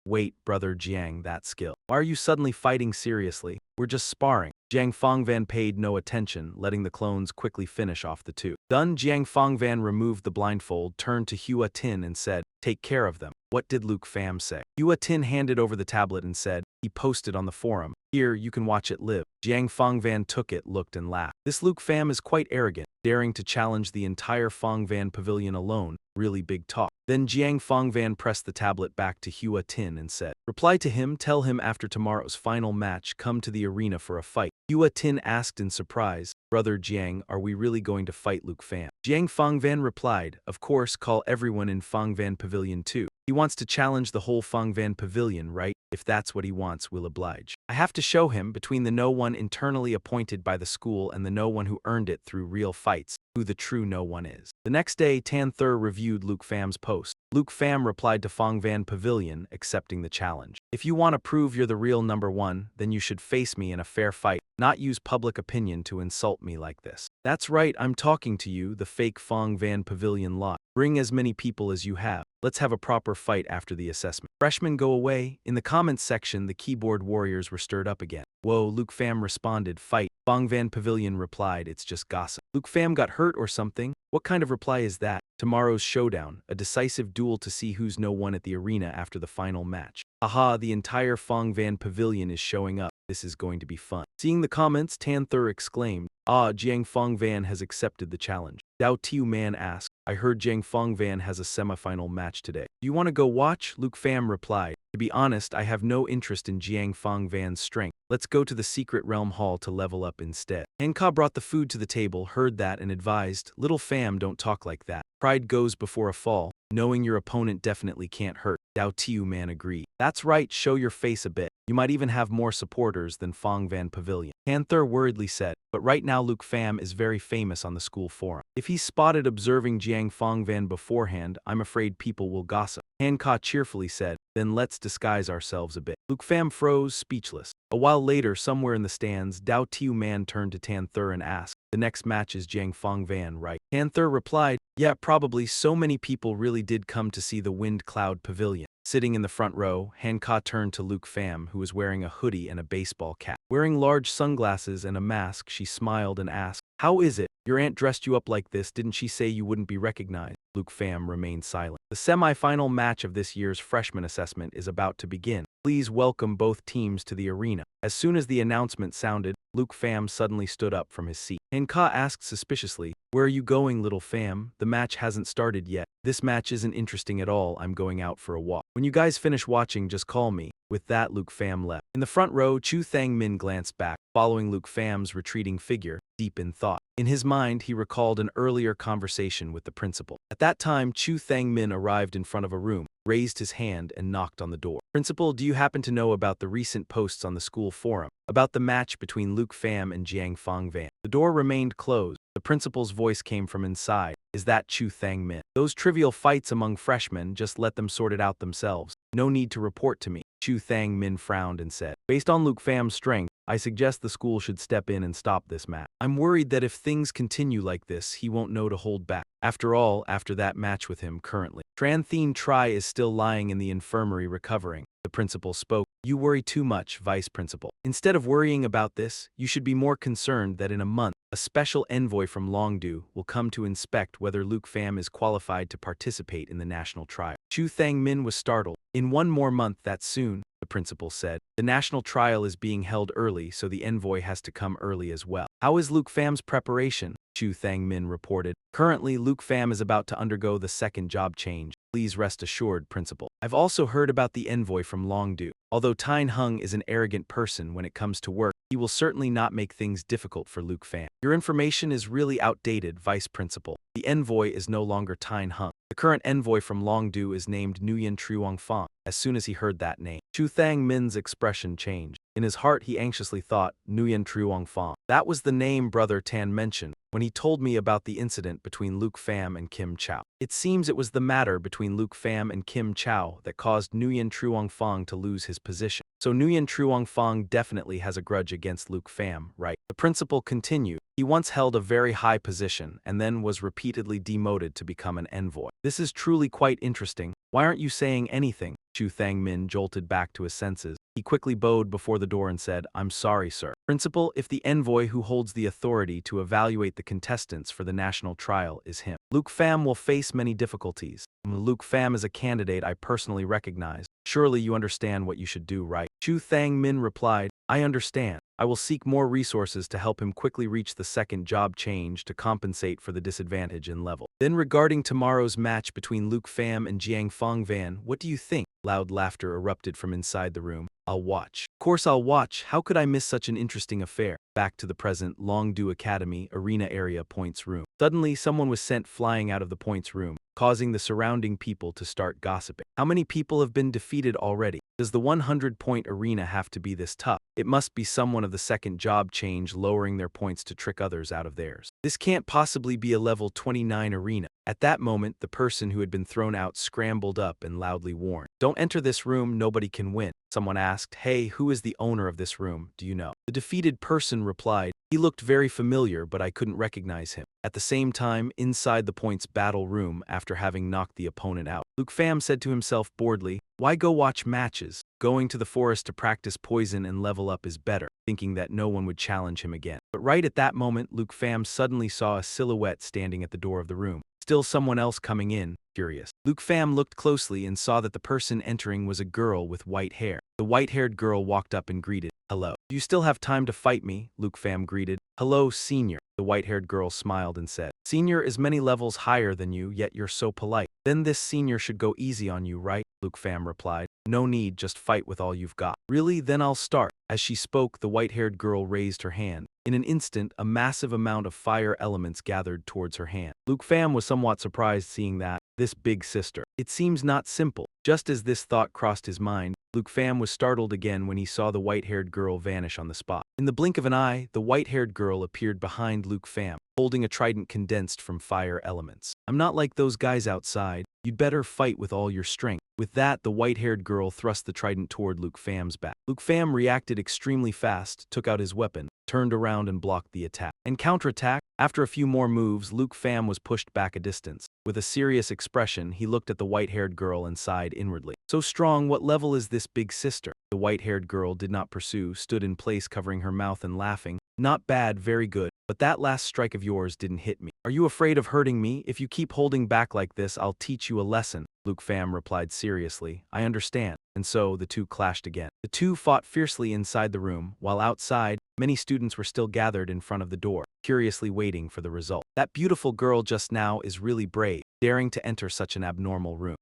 Wait, Brother Jiang, that skill. Why are you suddenly fighting seriously? We're just sparring." Jiang Fongvan paid no attention, letting the clones quickly finish off the 2. Done, Jiang Fongvan removed the blindfold, turned to Hua Tin and said, "Take care of them." What did Luke Pham say? Hua Tin handed over the tablet and said, "He posted on the forum. Here, you can watch it live." Jiang Fongvan took it, looked and laughed. This Luke Pham is quite arrogant, daring to challenge the entire Fongvan Pavilion alone. Really big talk. Then Jiang Fongvan pressed the tablet back to Hua Tin and said, "Reply to him, tell him after tomorrow's final match, come to the arena for a fight." Hua Tin asked in surprise, "Brother Jiang, are we really going to fight Luke Pham?" Jiang Fongvan replied, "Of course, call everyone in Fongvan Pavilion too. He wants to challenge the whole Fongvan Pavilion, right? If that's what he wants, we'll oblige. I have to show him, between the no one internally appointed by the school and the no one who earned it through real fights, who the true no one is." The next day, Panther reviewed Luke Pham's post. Luke Pham replied to Fongvan Pavilion, accepting the challenge. "If you want to prove you're the real number 1, then you should face me in a fair fight, not use public opinion to insult me like this." "That's right, I'm talking to you, the fake Fongvan Pavilion lot. Bring as many people as you have. Let's have a proper fight after the assessment." "Freshmen, go away." In the comments section, the keyboard warriors were stirred up again. "Whoa," Luke Pham responded, "Fight." Fongvan Pavilion replied, "It's just gossip." Luke Pham got hurt or something? What kind of reply is that? Tomorrow's showdown, a decisive duel to see who's no one at the arena after the final match. Aha, the entire Fongvan Pavilion is showing up. This is going to be fun. Seeing the comments, Panther exclaimed, "Ah, Jiang Fongvan has accepted the challenge." Dao Tiu Man asked, "I heard Jiang Fongvan has a semifinal match today. Do you want to go watch?" Luke Pham replied, "To be honest, I have no interest in Jiang Fongvan's strength. Let's go to the secret realm hall to level up instead." Hanka brought the food to the table, heard that and advised, "Little Pham, don't talk like that. Pride goes before a fall. Knowing your opponent definitely can't hurt." Dao Tiu Man agreed. That's right, show your face a bit. You might even have more supporters than Fong Van Pavilion. Panther worriedly said, but right now Luke Pham is very famous on the school forum. If he's spotted observing Jiang Fong Van beforehand, I'm afraid people will gossip. Hanka cheerfully said, then let's disguise ourselves a bit. Luke Pham froze, speechless. A while later, somewhere in the stands, Dao Tiu Man turned to Tanther and asked, the next match is Jiang Fong Van, right? Tanther replied, yeah, probably. So many people really did come to see the Wind Cloud Pavilion. Sitting in the front row, Hanka turned to Luke Pham, who was wearing a hoodie and a baseball cap. Wearing large sunglasses and a mask, she smiled and asked, how is it? Your aunt dressed you up like this, didn't she say you wouldn't be recognized? Luke Pham remained silent. The semi-final match of this year's freshman assessment is about to begin. Please welcome both teams to the arena. As soon as the announcement sounded, Luke Pham suddenly stood up from his seat. Hanka asked suspiciously, where are you going, little Pham? The match hasn't started yet. This match isn't interesting at all. I'm going out for a walk. When you guys finish watching, just call me. With that, Luke Pham left. In the front row, Chu Thang Min glanced back, following Luke Pham's retreating figure, deep in thought. In his mind, he recalled an earlier conversation with the principal. At that time, Chu Thang Min arrived in front of a room, raised his hand, and knocked on the door. Principal, do you happen to know about the recent posts on the school forum about the match between Luke Pham and Jiang Fong Van? The door remained closed. The principal's voice came from inside. Is that Chu Thang Min? Those trivial fights among freshmen, just let them sort it out themselves. No need to report to me. Chu Thang Min frowned and said, based on Luke Pham's strength, I suggest the school should step in and stop this match. I'm worried that if things continue like this, he won't know to hold back. After all, after that match with him currently, Tran Thien Tri is still lying in the infirmary recovering. The principal spoke. You worry too much, vice principal. Instead of worrying about this, you should be more concerned that in a month, a special envoy from Longdu will come to inspect whether Luke Pham is qualified to participate in the national trial. Chu Thang Min was startled. In one more month, that's soon, the principal said. The national trial is being held early, so the envoy has to come early as well. How is Luke Pham's preparation? Chu Thang Min reported. Currently, Luke Pham is about to undergo the second job change. Please rest assured, principal. I've also heard about the envoy from Longdu. Although Tine Hung is an arrogant person when it comes to work, he will certainly not make things difficult for Luke Pham. Your information is really outdated, vice principal. The envoy is no longer Tine Hung. The current envoy from Longdu is named Nguyen Truong Fong. As soon as he heard that name, Chu Thang Min's expression changed. In his heart, he anxiously thought, Nguyen Truong Fong. That was the name Brother Tan mentioned when he told me about the incident between Luke Pham and Kim Chow. It seems it was the matter between Luke Pham and Kim Chow that caused Nguyen Truong Fong to lose his position. So Nguyen Truong Fong definitely has a grudge against Luke Pham, right? The principal continued. He once held a very high position and then was repeatedly demoted to become an envoy. This is truly quite interesting. Why aren't you saying anything? Chu Thang Min jolted back to his senses. He quickly bowed before the door and said, I'm sorry, sir. Principal, if the envoy who holds the authority to evaluate the contestants for the national trial is him, Luke Pham will face many difficulties. Luke Pham is a candidate I personally recognize. Surely you understand what you should do, right? Chu Thang Min replied, I understand. I will seek more resources to help him quickly reach the second job change to compensate for the disadvantage in level. Then regarding tomorrow's match between Luke Pham and Jiang Fong Van, what do you think? Loud laughter erupted from inside the room. I'll watch. Of course I'll watch. How could I miss such an interesting affair? Back to the present, Longdu Academy, arena area, points room. Suddenly, someone was sent flying out of the points room, causing the surrounding people to start gossiping. How many people have been defeated already? Does the 100-point arena have to be this tough? It must be someone of the second job change lowering their points to trick others out of theirs. This can't possibly be a level 29 arena. At that moment, the person who had been thrown out scrambled up and loudly warned, don't enter this room, nobody can win. Someone asked, hey, who is the owner of this room, do you know? The defeated person replied, he looked very familiar, but I couldn't recognize him. At the same time, inside the points battle room, after having knocked the opponent out, Luke Pham said to himself boredly, why go watch matches? Going to the forest to practice poison and level up is better, thinking that no one would challenge him again. But right at that moment, Luke Pham suddenly saw a silhouette standing at the door of the room. Still someone else coming in, curious. Luke Pham looked closely and saw that the person entering was a girl with white hair. The white-haired girl walked up and greeted, hello. Do you still have time to fight me? Luke Pham greeted. Hello, senior. The white-haired girl smiled and said, senior is many levels higher than you, yet you're so polite. Then this senior should go easy on you, right? Luke Pham replied. No need, just fight with all you've got. Really? Then I'll start. As she spoke, the white-haired girl raised her hand. In an instant, a massive amount of fire elements gathered towards her hand. Luke Pham was somewhat surprised seeing that. this big sister? It seems not simple. Just as this thought crossed his mind, Luke Pham was startled again when he saw the white-haired girl vanish on the spot. In the blink of an eye, the white-haired girl appeared behind Luke Pham, holding a trident condensed from fire elements. I'm not like those guys outside. You'd better fight with all your strength. With that, the white-haired girl thrust the trident toward Luke Pham's back. Luke Pham reacted extremely fast, took out his weapon, turned around and blocked the attack. And counterattack? After a few more moves, Luke Pham was pushed back a distance. With a serious expression, he looked at the white-haired girl and sighed inwardly. So strong, what level is this big sister? The white-haired girl did not pursue, stood in place covering her mouth and laughing. Not bad, very good, but that last strike of yours didn't hit me. Are you afraid of hurting me? If you keep holding back like this, I'll teach you a lesson. Luke Pham replied seriously. I understand. And so the two clashed again. The two fought fiercely inside the room, while outside, many students were still gathered in front of the door, curiously waiting for the result. That beautiful girl just now is really brave, daring to enter such an abnormal room.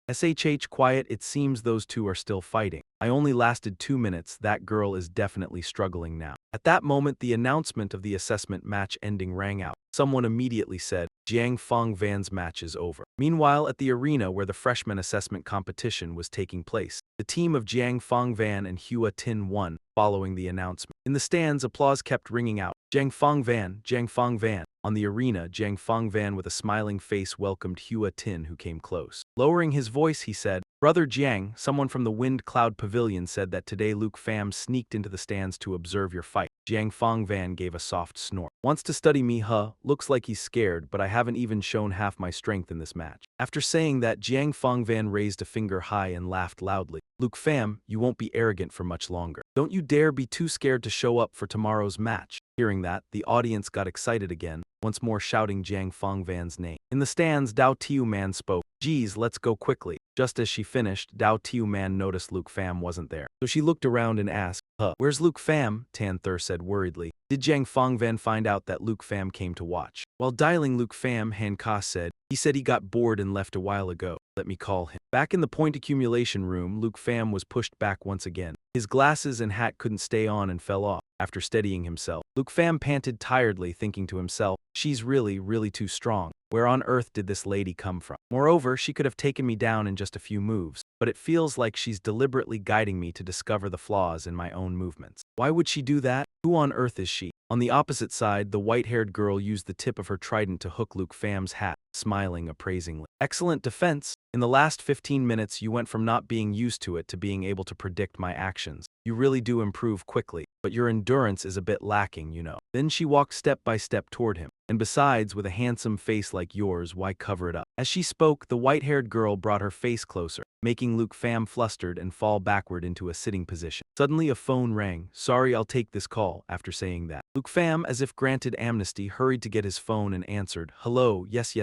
Quiet, it seems those two are still fighting. I only lasted 2 minutes, that girl is definitely struggling now. At that moment, the announcement of the assessment match ending rang out. Someone immediately said, Jiang Fong Van's match is over. Meanwhile, at the arena where the freshman assessment competition was taking place, the team of Jiang Fong Van and Hua Tin won, following the announcement. In the stands, applause kept ringing out. Jiang Fong Van, Jiang Fong Van. On the arena, Jiang Fong Van with a smiling face welcomed Hua Tin, who came close. Lowering his voice, he said, Brother Jiang, someone from the Wind Cloud Pavilion said that today Luke Pham sneaked into the stands to observe your fight. Jiang Fong Van gave a soft snort. Wants to study me, huh? Looks like he's scared, but I haven't even shown half my strength in this match. After saying that, Jiang Fong Van raised a finger high and laughed loudly. Luke Pham, you won't be arrogant for much longer. Don't you dare be too scared to show up for tomorrow's match. Hearing that, the audience got excited again, once more shouting Jiang Fong Van's name. In the stands, Dao Tiu Man spoke. Geez, let's go quickly. Just as she finished, Dao Tiu Man noticed Luke Pham wasn't there. So she looked around and asked, where's Luke Pham? Tan Thur said worriedly. Did Jiang Fong Van find out that Luke Pham came to watch? While dialing Luke Pham, Han Ka said, he said he got bored and left a while ago. Let me call him. Back in the point accumulation room, Luke Pham was pushed back once again. His glasses and hat couldn't stay on and fell off. After steadying himself, Luke Pham panted tiredly, thinking to himself, she's really too strong. Where on earth did this lady come from? Moreover, she could have taken me down in just a few moves, but it feels like she's deliberately guiding me to discover the flaws in my own movements. Why would she do that? Who on earth is she? On the opposite side, the white-haired girl used the tip of her trident to hook Luke Pham's hat, smiling appraisingly. Excellent defense. In the last 15 minutes, you went from not being used to it to being able to predict my actions. You really do improve quickly, but your endurance is a bit lacking, you know. Then she walked step by step toward him. And besides, with a handsome face like yours, why cover it up? As she spoke, the white-haired girl brought her face closer, making Luke Pham flustered and fall backward into a sitting position. Suddenly a phone rang. Sorry, I'll take this call. After saying that, Luke Pham, as if granted amnesty, hurried to get his phone and answered, hello, yes.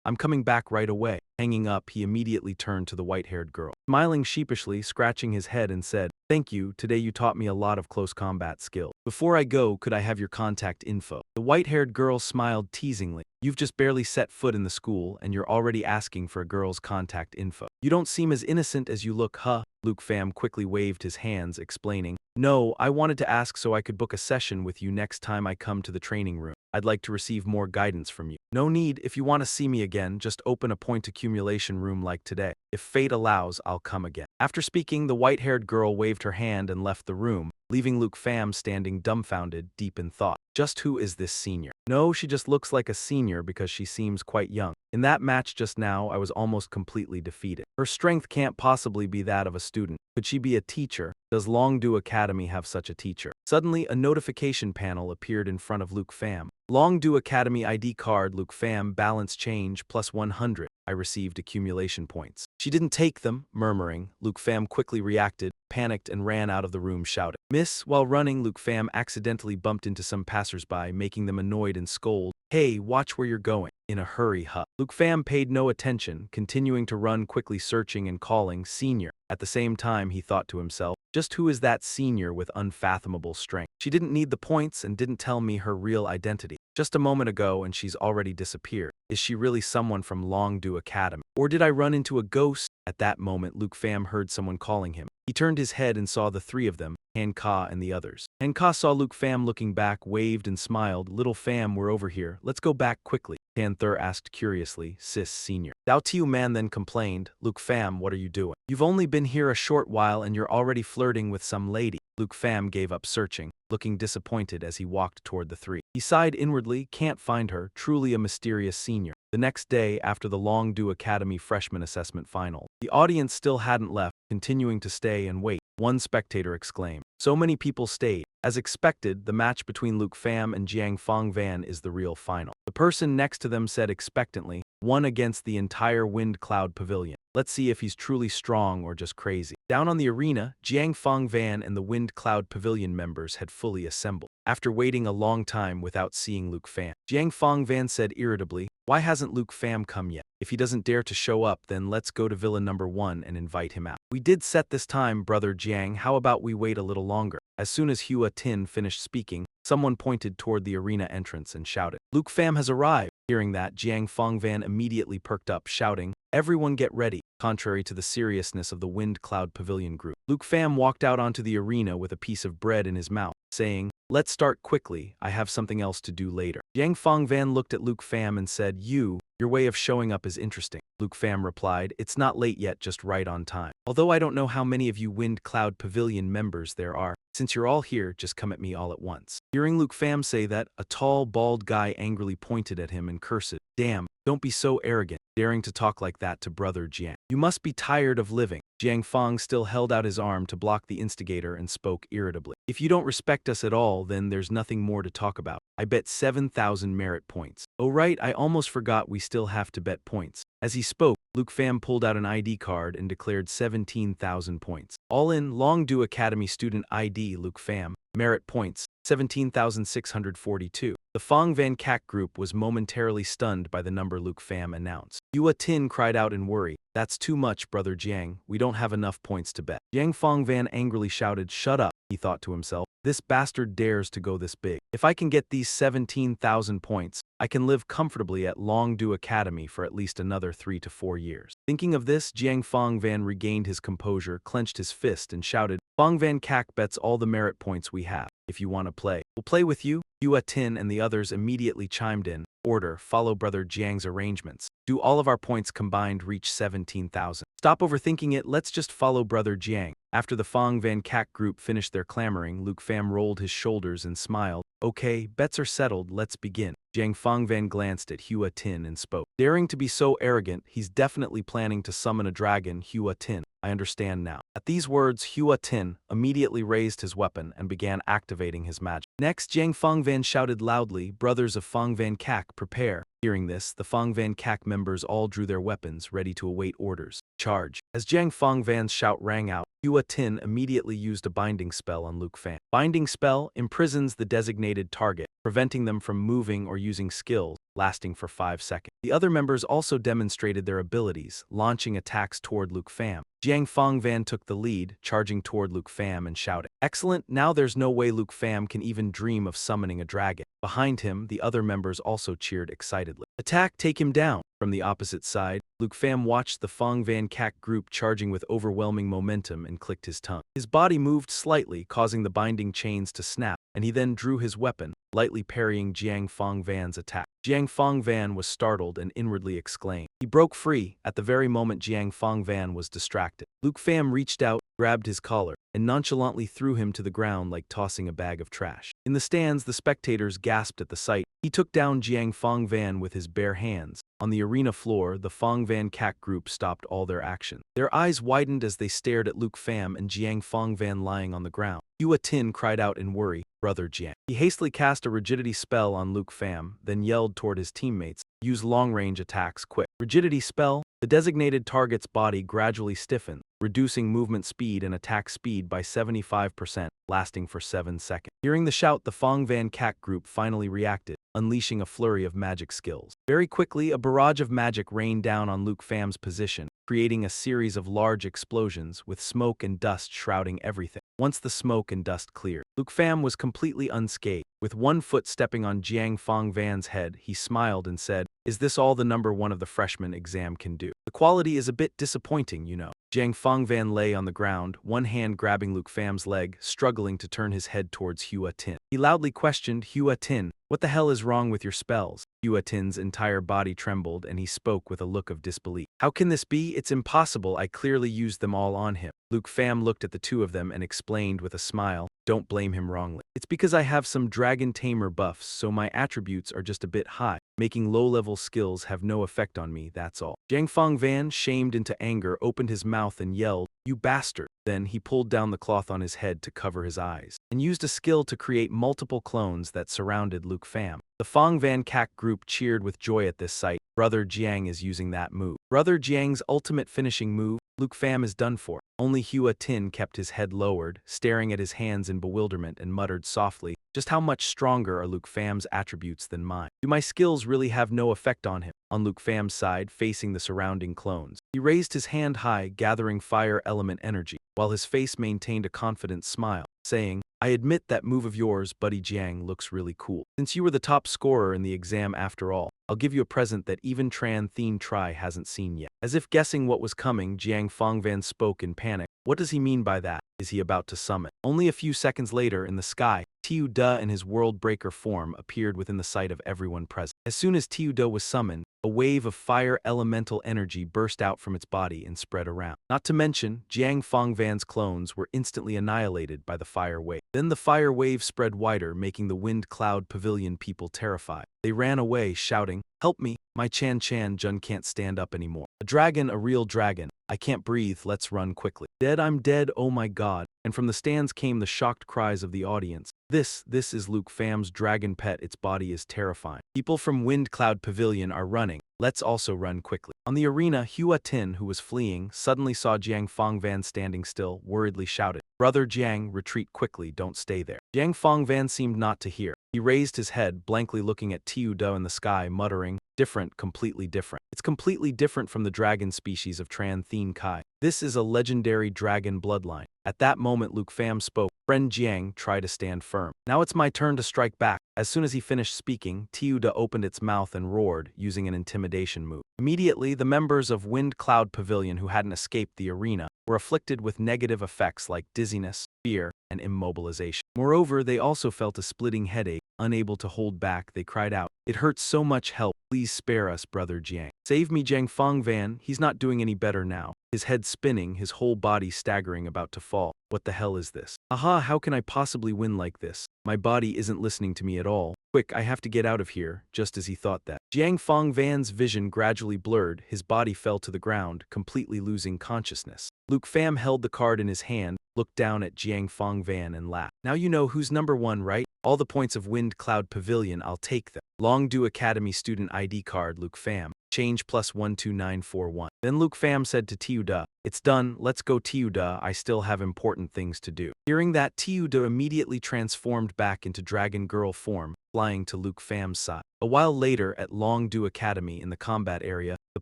I'm coming back right away. Hanging up, he immediately turned to the white-haired girl, smiling sheepishly, scratching his head and said, thank you, today you taught me a lot of close combat skill. Before I go, could I have your contact info? The white-haired girl smiled teasingly. You've just barely set foot in the school and you're already asking for a girl's contact info. You don't seem as innocent as you look, huh? Luke Pham quickly waved his hands, explaining, no, I wanted to ask so I could book a session with you next time I come to the training room. I'd like to receive more guidance from you. No need, if you want to see me again, just open a point accumulation room like today. If fate allows, I'll come again. After speaking, the white-haired girl waved her hand and left the room, leaving Luke Pham standing dumbfounded, deep in thought. Just who is this senior? No, she just looks like a senior because she seems quite young. In that match just now, I was almost completely defeated. Her strength can't possibly be that of a student. Could she be a teacher? Does Longdu Academy have such a teacher? Suddenly, a notification panel appeared in front of Luke Pham. Longdu Academy ID card, Luke Pham, balance change, plus 100. I received accumulation points. She didn't take them, murmuring. Luke Pham quickly reacted, panicked, and ran out of the room shouting. Miss, while running, Luke Pham accidentally bumped into some passersby, making them annoyed and scold. Hey, watch where you're going. In a hurry, huh? Luke Pham paid no attention, continuing to run quickly, searching and calling, senior. At the same time, he thought to himself, just who is that senior with unfathomable strength? She didn't need the points and didn't tell me her real identity. Just a moment ago and she's already disappeared. Is she really someone from Longdu Academy? Or did I run into a ghost? At that moment, Luke Pham heard someone calling him. He turned his head and saw the three of them, Han Ka and the others. Han Ka saw Luke Pham looking back, waved and smiled. Little Pham, we're over here. Let's go back quickly. Panther asked curiously, Sis Senior. Dao Tiu Man then complained, Luke Pham, what are you doing? You've only been here a short while and you're already flirting with some lady. Luke Pham gave up searching, looking disappointed as he walked toward the three. He sighed inwardly, can't find her, truly a mysterious senior. The next day, after the Longdu Academy freshman assessment final, the audience still hadn't left, continuing to stay and wait. One spectator exclaimed, so many people stayed. As expected, the match between Luke Pham and Jiang Fangvan is the real final. The person next to them said expectantly, one against the entire Wind Cloud Pavilion. Let's see if he's truly strong or just crazy. Down on the arena, Jiang Fangvan and the Wind Cloud Pavilion members had fully assembled. After waiting a long time without seeing Luke Pham, Jiang Fangvan said irritably, why hasn't Luke Pham come yet? If he doesn't dare to show up, then let's go to Villa number 1 and invite him out. We did set this time, Brother Jiang, how about we wait a little longer? As soon as Hua Tin finished speaking, someone pointed toward the arena entrance and shouted, Luke Pham has arrived. Hearing that, Jiang Fangvan immediately perked up, shouting, everyone get ready. Contrary to the seriousness of the Wind Cloud Pavilion group, Luke Pham walked out onto the arena with a piece of bread in his mouth, saying, let's start quickly, I have something else to do later. Jiang Fangvan looked at Luke Pham and said, your way of showing up is interesting. Luke Pham replied, it's not late yet, just right on time. Although I don't know how many of you Wind Cloud Pavilion members there are, since you're all here, just come at me all at once. Hearing Luke Pham say that, a tall, bald guy angrily pointed at him and cursed, damn, don't be so arrogant, daring to talk like that to Brother Jiang. You must be tired of living. Jiang Fang still held out his arm to block the instigator and spoke irritably. If you don't respect us at all, then there's nothing more to talk about. I bet 7,000 merit points. Oh right, I almost forgot we still have to bet points. As he spoke, Luke Pham pulled out an ID card and declared 17,000 points. All in, Longdu Academy student ID Luke Pham, merit points, 17,642. The Fang Van Kak group was momentarily stunned by the number Luke Pham announced. Hua Tin cried out in worry, that's too much, Brother Jiang, we don't have enough points to bet. Jiang Fangvan angrily shouted, shut up, he thought to himself, this bastard dares to go this big. If I can get these 17,000 points, I can live comfortably at Longdu Academy for at least another 3 to 4 years. Thinking of this, Jiang Fangvan regained his composure, clenched his fist, and shouted, Fang Van Kak bets all the merit points we have. If you want to play, we'll play with you. Hua Tin and the others immediately chimed in. Order, follow Brother Jiang's arrangements. Do all of our points combined reach 17,000? Stop overthinking it, let's just follow Brother Jiang. After the Fang Van Kak group finished their clamoring, Luke Pham rolled his shoulders and smiled. Okay, bets are settled, let's begin. Jiang Fangvan glanced at Hua Tin and spoke. Daring to be so arrogant, he's definitely planning to summon a dragon, Hua Tin. I understand now. At these words, Hua Tin immediately raised his weapon and began activating his magic. Next, Jiang Fangvan shouted loudly, Brothers of Fang Van Kak, prepare. Hearing this, the Fang Van Kak members all drew their weapons, ready to await orders. Charge. As Jiang Fangvan's shout rang out, Hua Tin immediately used a binding spell on Luke Pham. Binding spell imprisons the designated target, preventing them from moving or using skills, lasting for 5 seconds. The other members also demonstrated their abilities, launching attacks toward Luke Pham. Jiang Fangvan took the lead, charging toward Luke Pham and shouting, excellent, now there's no way Luke Pham can even dream of summoning a dragon. Behind him, the other members also cheered excitedly. Attack, take him down! From the opposite side, Luke Pham watched the Fang Van Kak group charging with overwhelming momentum and clicked his tongue. His body moved slightly, causing the binding chains to snap, and he then drew his weapon, lightly parrying Jiang Fangvan's attack. Jiang Fangvan was startled and inwardly exclaimed. He broke free at the very moment Jiang Fangvan was distracted. Luke Pham reached out, grabbed his collar, and nonchalantly threw him to the ground like tossing a bag of trash. In the stands, the spectators gasped at the sight. He took down Jiang Fangvan with his bare hands. On the arena floor, the Fang Van Kak group stopped all their action. Their eyes widened as they stared at Luke Pham and Jiang Fangvan lying on the ground. Hua Tin cried out in worry, Brother Jiang. He hastily cast a rigidity spell on Luke Pham, then yelled toward his teammates, use long-range attacks quick. Rigidity spell? The designated target's body gradually stiffened, reducing movement speed and attack speed by 75%, lasting for 7 seconds. Hearing the shout, the Fang Van Kak group finally reacted, unleashing a flurry of magic skills. Very quickly, a barrage of magic rained down on Luke Pham's position, creating a series of large explosions with smoke and dust shrouding everything. Once the smoke and dust cleared, Luke Pham was completely unscathed. With one foot stepping on Jiang Fong Van's head, he smiled and said, "Is this all the number one of the freshman exam can do? The quality is a bit disappointing, you know." Jiang Fong Van lay on the ground, one hand grabbing Luke Pham's leg, struggling to turn his head towards Hua Tin. He loudly questioned, "Hua Tin, what the hell is wrong with your spells?" Hua Tin's entire body trembled and he spoke with a look of disbelief. "How can this be? It's impossible. I clearly used them all on him." Luke Pham looked at the two of them and explained with a smile, "Don't blame him wrongly. It's because I have some dragon tamer buffs, so my attributes are just a bit high. Making low-level skills have no effect on me, that's all." Jiang Fong Van, shamed into anger, opened his mouth and yelled, "You bastard!" Then he pulled down the cloth on his head to cover his eyes, and used a skill to create multiple clones that surrounded Luke Pham. The Fong Van Kak group cheered with joy at this sight. Brother Jiang is using that move. Brother Jiang's ultimate finishing move, Luke Pham is done for. Only Hua Tin kept his head lowered, staring at his hands in bewilderment and muttered softly, "Just how much stronger are Luke Pham's attributes than mine? Do my skills really have no effect on him?" On Luke Pham's side, facing the surrounding clones, he raised his hand high, gathering fire element energy, while his face maintained a confident smile, saying, "I admit that move of yours, Buddy Jiang, looks really cool. Since you were the top scorer in the exam after all, I'll give you a present that even Tran Thien Tri hasn't seen yet." As if guessing what was coming, Jiang Fongvan spoke in panic. "What does he mean by that? Is he about to summon?" Only a few seconds later, in the sky, Tiu Da in his world breaker form appeared within the sight of everyone present. As soon as Tiu Da was summoned, a wave of fire elemental energy burst out from its body and spread around. Not to mention, Jiang Fongvan's clones were instantly annihilated by the fire wave. Then the fire wave spread wider, making the Wind Cloud Pavilion people terrified. They ran away, shouting, "Help me! My Chan Jun can't stand up anymore. A dragon, a real dragon. I can't breathe, let's run quickly. Dead, I'm dead, oh my god." And from the stands came the shocked cries of the audience. This is Luke Pham's dragon pet, its body is terrifying. People from Wind Cloud Pavilion are running. Let's also run quickly. On the arena, Hua Tin, who was fleeing, suddenly saw Jiang Fongvan standing still, worriedly shouted, "Brother Jiang, retreat quickly, don't stay there." Jiang Fongvan seemed not to hear. He raised his head, blankly looking at Tiu Da in the sky, muttering, "Different, completely different. It's completely different from the dragon species of Tran Thien Kai. This is a legendary dragon bloodline." At that moment Luke Pham spoke, "Friend Jiang, try to stand firm. Now it's my turn to strike back." As soon as he finished speaking, Tiu Da opened its mouth and roared, using an intimidation move. Immediately, the members of Wind Cloud Pavilion who hadn't escaped the arena were afflicted with negative effects like dizziness, fear, and immobilization. Moreover, they also felt a splitting headache. Unable to hold back, they cried out, "It hurts so much, help, please spare us, Brother Jiang. Save me, Jiang Fongvan, he's not doing any better now." His head spinning, his whole body staggering, about to fall. "What the hell is this? Aha, how can I possibly win like this? My body isn't listening to me at all. Quick, I have to get out of here." Just as he thought that, Jiang Fongvan's vision gradually blurred, his body fell to the ground, completely losing consciousness. Luke Pham held the card in his hand, looked down at Jiang Fongvan and laughed. "Now you know who's number one, right? All the points of Wind Cloud Pavilion, I'll take them. Longdu Academy student ID card, Luke Pham. Change plus 12941. Then Luke Pham said to Tiu Da, "It's done, let's go Tiu Da, I still have important things to do." Hearing that, Tiu Da immediately transformed back into Dragon Girl form, flying to Luke Pham's side. A while later, at Longdu Academy in the combat area, the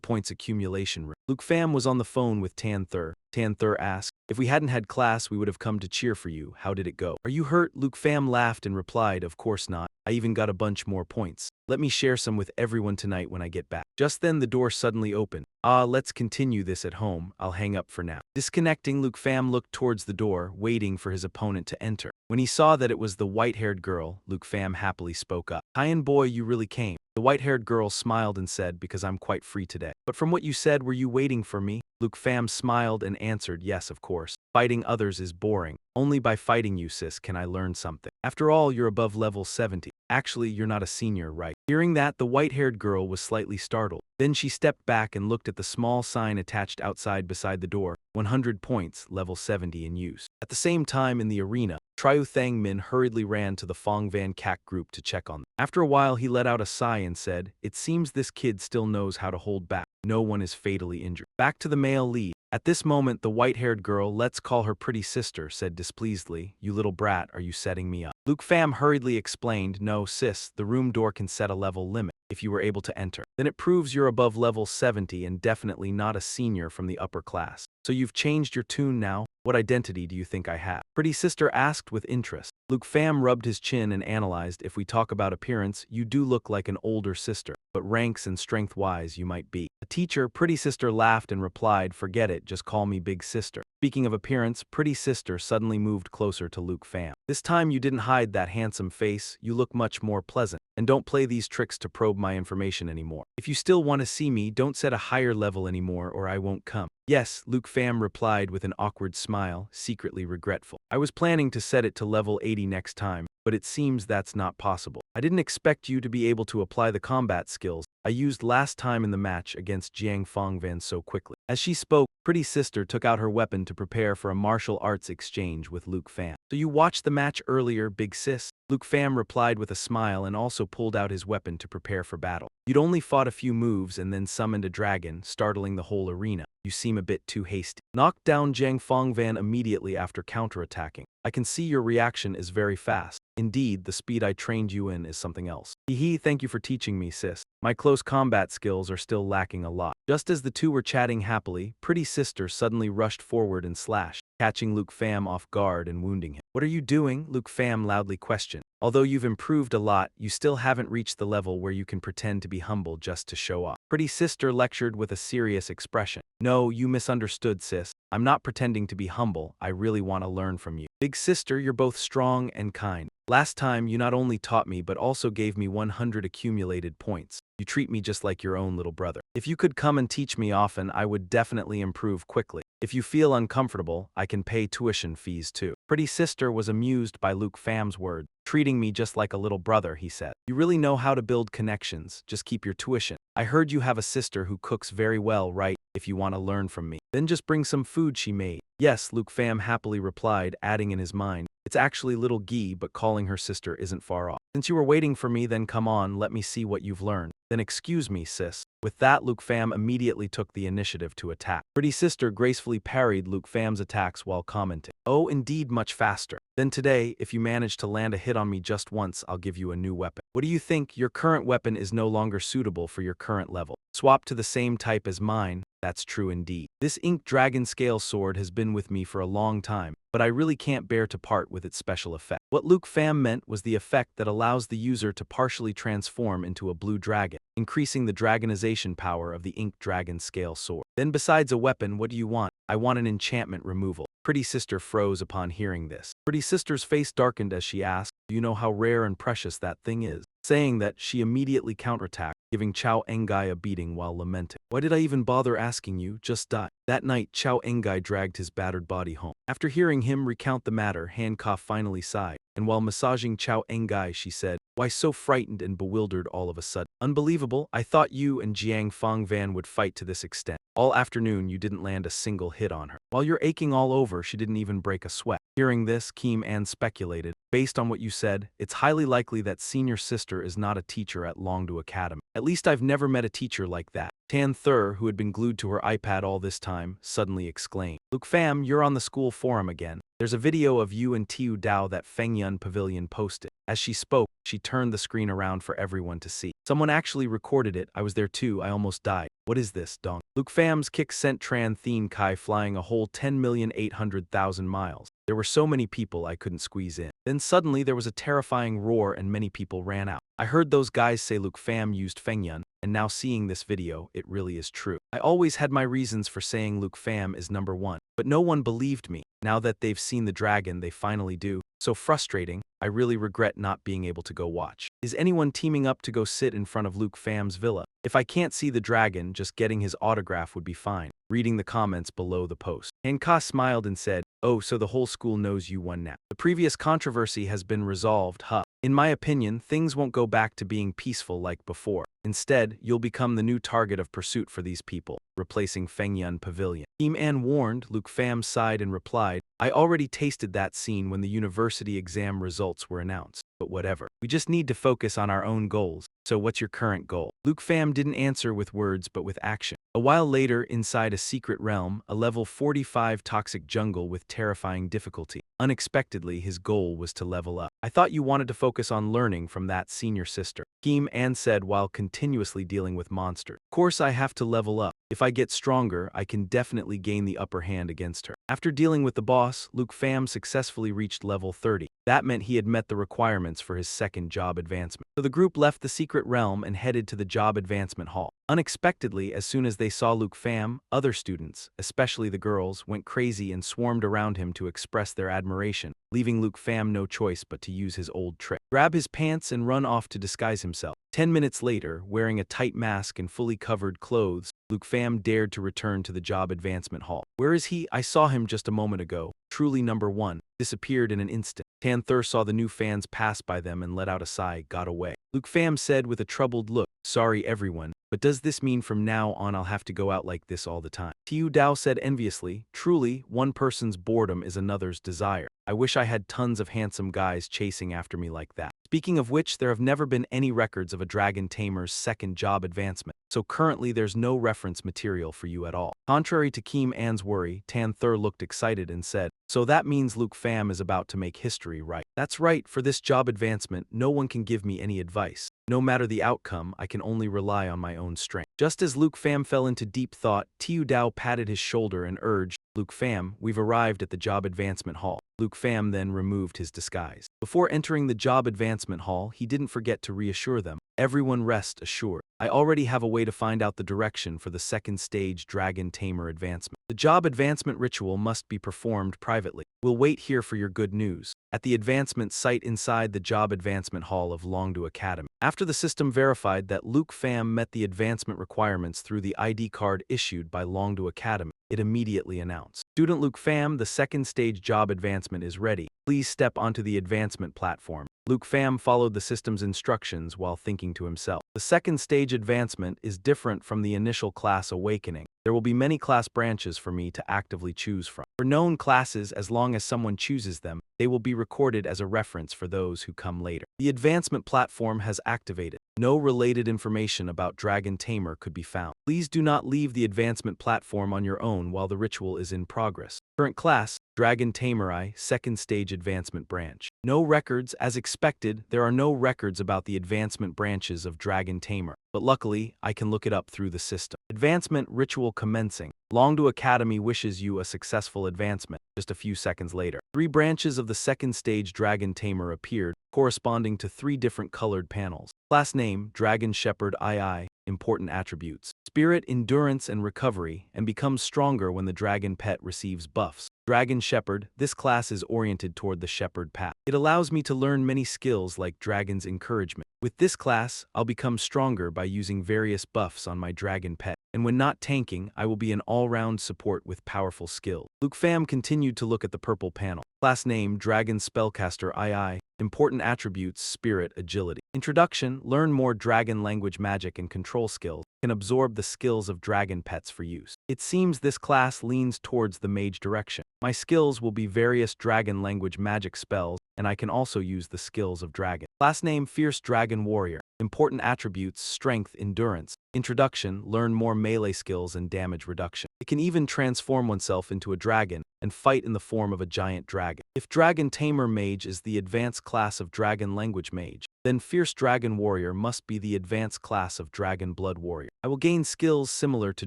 points accumulation room, Luke Pham was on the phone with Tan Thur. Tan Thur asked, "If we hadn't had class, we would have come to cheer for you. How did it go? Are you hurt?" Luke Pham laughed and replied, "Of course not. I even got a bunch more points. Let me share some with everyone tonight when I get back." Just then the door suddenly opened. Let's continue this at home. I'll hang up for now." Disconnecting, Luke Pham looked towards the door, waiting for his opponent to enter. When he saw that it was the white-haired girl, Luke Pham happily spoke up. "Hyan boy, you really came." The white-haired girl smiled and said, "Because I'm quite free today." "But from what you said, were you waiting for me?" Luke Pham smiled and answered, "Yes, of course. Fighting others is boring. Only by fighting you, sis, can I learn something. After all, you're above level 70. Actually, you're not a senior, right?" Hearing that, the white-haired girl was slightly startled. Then she stepped back and looked at the small sign attached outside beside the door, 100 points, level 70 in use. At the same time, in the arena, Triu Thang Min hurriedly ran to the Fong Van Kak group to check on them. After a while, he let out a sigh and said, "It seems this kid still knows how to hold back. No one is fatally injured." Back to the male lead. At this moment, the white-haired girl, let's call her pretty sister, said displeasedly, "You little brat, are you setting me up?" Luke Pham hurriedly explained, "No, sis, the room door can set a level limit. If you were able to enter, then it proves you're above level 70 and definitely not a senior from the upper class. So you've changed your tune now? What identity do you think I have? Pretty sister asked with interest. Luke Pham rubbed his chin and analyzed, if we talk about appearance, you do look like an older sister, but ranks and strength-wise you might be. A teacher, Pretty sister laughed and replied, forget it, just call me Big Sister. Speaking of appearance, Pretty sister suddenly moved closer to Luke Pham. This time you didn't hide that handsome face, you look much more pleasant. And don't play these tricks to probe my information anymore. If you still want to see me, don't set a higher level anymore or I won't come. Yes, Luke Pham replied with an awkward smile, secretly regretful. I was planning to set it to level 80 next time, but it seems that's not possible. I didn't expect you to be able to apply the combat skills I used last time in the match against Jiang Fongvan so quickly. As she spoke, Pretty sister took out her weapon to prepare for a martial arts exchange with Luke Pham. So you watched the match earlier, Big Sis? Luke Pham replied with a smile and also pulled out his weapon to prepare for battle. You'd only fought a few moves and then summoned a dragon, startling the whole arena. You seem a bit too hasty. Knocked down Jiang Fongvan immediately after counterattacking. I can see your reaction is very fast. Indeed, the speed I trained you in is something else. Hee, thank you for teaching me, sis. My close combat skills are still lacking a lot. Just as the two were chatting happily, Pretty sister suddenly rushed forward and slashed, catching Luke Pham off guard and wounding him. What are you doing? Luke Pham loudly questioned. Although you've improved a lot, you still haven't reached the level where you can pretend to be humble just to show off. Pretty sister lectured with a serious expression. No, you misunderstood, sis. I'm not pretending to be humble, I really want to learn from you. Big sister, you're both strong and kind. Last time, you not only taught me but also gave me 100 accumulated points. You treat me just like your own little brother. If you could come and teach me often, I would definitely improve quickly. If you feel uncomfortable, I can pay tuition fees too. Pretty sister was amused by Luke Pham's words. Treating me just like a little brother, he said. You really know how to build connections, just keep your tuition. I heard you have a sister who cooks very well, right? If you want to learn from me, then just bring some food she made. Yes, Luke Pham happily replied, adding in his mind, it's actually little Guy, but calling her sister isn't far off. Since you were waiting for me, then come on, let me see what you've learned. Then excuse me, sis. With that, Luke Pham immediately took the initiative to attack. Pretty sister gracefully parried Luke Pham's attacks while commenting, oh, indeed, much faster. Then today, if you manage to land a hit on me just once, I'll give you a new weapon. What do you think? Your current weapon is no longer suitable for your current level. Swap to the same type as mine. That's true indeed. This ink dragon scale sword has been with me for a long time, but I really can't bear to part with its special effect. What Luke Pham meant was the effect that allows the user to partially transform into a blue dragon, increasing the dragonization power of the ink dragon scale sword. Then besides a weapon, what do you want? I want an enchantment removal. Pretty sister froze upon hearing this. Pretty sister's face darkened as she asked, do you know how rare and precious that thing is? Saying that, she immediately counterattacked, giving Chao Engai a beating while lamenting. Why did I even bother asking you? Just die. That night, Chao Engai dragged his battered body home. After hearing him recount the matter, Hancock finally sighed, and while massaging Chao Engai, she said, why so frightened and bewildered all of a sudden? Unbelievable, I thought you and Jiang Fongvan would fight to this extent. All afternoon, you didn't land a single hit on her. While you're aching all over, she didn't even break a sweat. Hearing this, Kim An speculated, based on what you said, it's highly likely that senior sister is not a teacher at Longdu Academy. At least I've never met a teacher like that. Tan Thur, who had been glued to her iPad all this time, suddenly exclaimed, Luke Pham, you're on the school forum again. There's a video of you and Tiu Dao that Fengyun Pavilion posted. As she spoke, she turned the screen around for everyone to see. Someone actually recorded it. I was there too. I almost died. What is this, dong? Luke Pham's kick sent Tran Thien Kai flying a whole 10,800,000 miles. There were so many people I couldn't squeeze in. Then suddenly there was a terrifying roar and many people ran out. I heard those guys say Luke Pham used Fengyun, and now seeing this video, it really is true. I always had my reasons for saying Luke Pham is number one, but no one believed me. Now that they've seen the dragon, they finally do. So frustrating, I really regret not being able to go watch. Is anyone teaming up to go sit in front of Luke Pham's villa? If I can't see the dragon, just getting his autograph would be fine. Reading the comments below the post, Hanka smiled and said, oh, so the whole school knows you won now. The previous controversy has been resolved, huh? In my opinion, things won't go back to being peaceful like before. Instead, you'll become the new target of pursuit for these people, replacing Fengyun Pavilion. Kim An warned. Luke Pham sighed and replied, I already tasted that scene when the university exam results were announced. But whatever. We just need to focus on our own goals. So what's your current goal? Luke Pham didn't answer with words but with action. A while later, inside a secret realm, a level 45 toxic jungle with terrifying difficulty. Unexpectedly, his goal was to level up. I thought you wanted to focus on learning from that senior sister. Kim An said while continuously dealing with monsters. Of course I have to level up. If I get stronger, I can definitely gain the upper hand against her. After dealing with the boss, Luke Pham successfully reached level 30. That meant he had met the requirements for his second job advancement. So the group left the secret realm and headed to the job advancement hall. Unexpectedly, as soon as they saw Luke Pham, other students, especially the girls, went crazy and swarmed around him to express their admiration, leaving Luke Pham no choice but to use his old trick. Grab his pants and run off to disguise himself. 10 minutes later, wearing a tight mask and fully covered clothes, Luke Pham dared to return to the job advancement hall. Where is he? I saw him just a moment ago. Truly number one. Disappeared in an instant. Tamer saw the new fans pass by them and let out a sigh, got away. Luke Pham said with a troubled look, sorry everyone, but does this mean from now on I'll have to go out like this all the time? Tiu Dao said enviously, truly, one person's boredom is another's desire. I wish I had tons of handsome guys chasing after me like that. Speaking of which, there have never been any records of a dragon tamer's second job advancement, so currently there's no reference material for you at all. Contrary to Kim An's worry, Tamer looked excited and said, so that means Luke Pham is about to make history, right? That's right, for this job advancement, no one can give me any advice. No matter the outcome, I can only rely on my own strength. Just as Luke Pham fell into deep thought, Tiu Dao patted his shoulder and urged, Luke Pham, we've arrived at the job advancement hall. Luke Pham then removed his disguise. Before entering the job advancement hall, he didn't forget to reassure them. Everyone rest assured. I already have a way to find out the direction for the second stage Dragon Tamer advancement. The job advancement ritual must be performed privately. We'll wait here for your good news. At the advancement site inside the job advancement hall of Longdu Academy. After the system verified that Luke Pham met the advancement requirements through the ID card issued by Longdu Academy, it immediately announced, Student Luke Pham, the second stage job advancement is ready. Please step onto the advancement platform. Luke Pham followed the system's instructions while thinking to himself. The second stage advancement is different from the initial class awakening. There will be many class branches for me to actively choose from. For known classes, as long as someone chooses them, they will be recorded as a reference for those who come later. The advancement platform has activated. No related information about Dragon Tamer could be found. Please do not leave the advancement platform on your own while the ritual is in progress. Current class, Dragon Tamer I, second stage advancement branch. No records. As expected, there are no records about the advancement branches of Dragon Tamer, but luckily, I can look it up through the system. Advancement ritual commencing. Longdu Academy wishes you a successful advancement. Just a few seconds later, 3 branches of the second stage Dragon Tamer appeared, corresponding to 3 different colored panels. Class name, Dragon Shepherd II. Important attributes. Spirit, endurance, and recovery, and becomes stronger when the dragon pet receives buffs. Dragon Shepherd, this class is oriented toward the shepherd path. It allows me to learn many skills like dragon's encouragement. With this class, I'll become stronger by using various buffs on my dragon pet, and when not tanking, I will be an all-round support with powerful skill. Luke Pham continued to look at the purple panel. Class name, Dragon Spellcaster II. Important attributes, Spirit, Agility. Introduction, learn more dragon language magic and control skills. Can absorb the skills of dragon pets for use. It seems this class leans towards the mage direction. My skills will be various dragon language magic spells, and I can also use the skills of dragon. Class name, Fierce Dragon Warrior. Important attributes, Strength, Endurance. Introduction, learn more melee skills and damage reduction. It can even transform oneself into a dragon and fight in the form of a giant dragon. If Dragon Tamer Mage is the advanced class of Dragon Language Mage, then Fierce Dragon Warrior must be the advanced class of Dragon Blood Warrior. I will gain skills similar to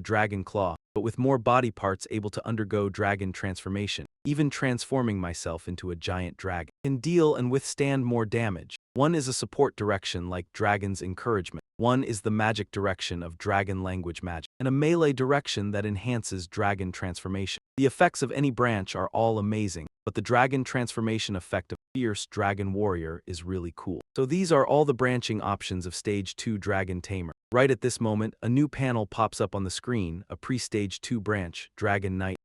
Dragon Claw, but with more body parts able to undergo dragon transformation, even transforming myself into a giant dragon. Can deal and withstand more damage. One is a support direction like Dragon's Encouragement. One is the magic direction of Dragon Language Magic, and a melee direction that enhances dragon transformation. The effects of any branch are all amazing, but the dragon transformation effect of Fierce Dragon Warrior is really cool. So these are all the branching options of Stage 2 Dragon Tamer. Right at this moment, a new panel pops up on the screen, a pre-Stage 2 branch, Dragon Knight.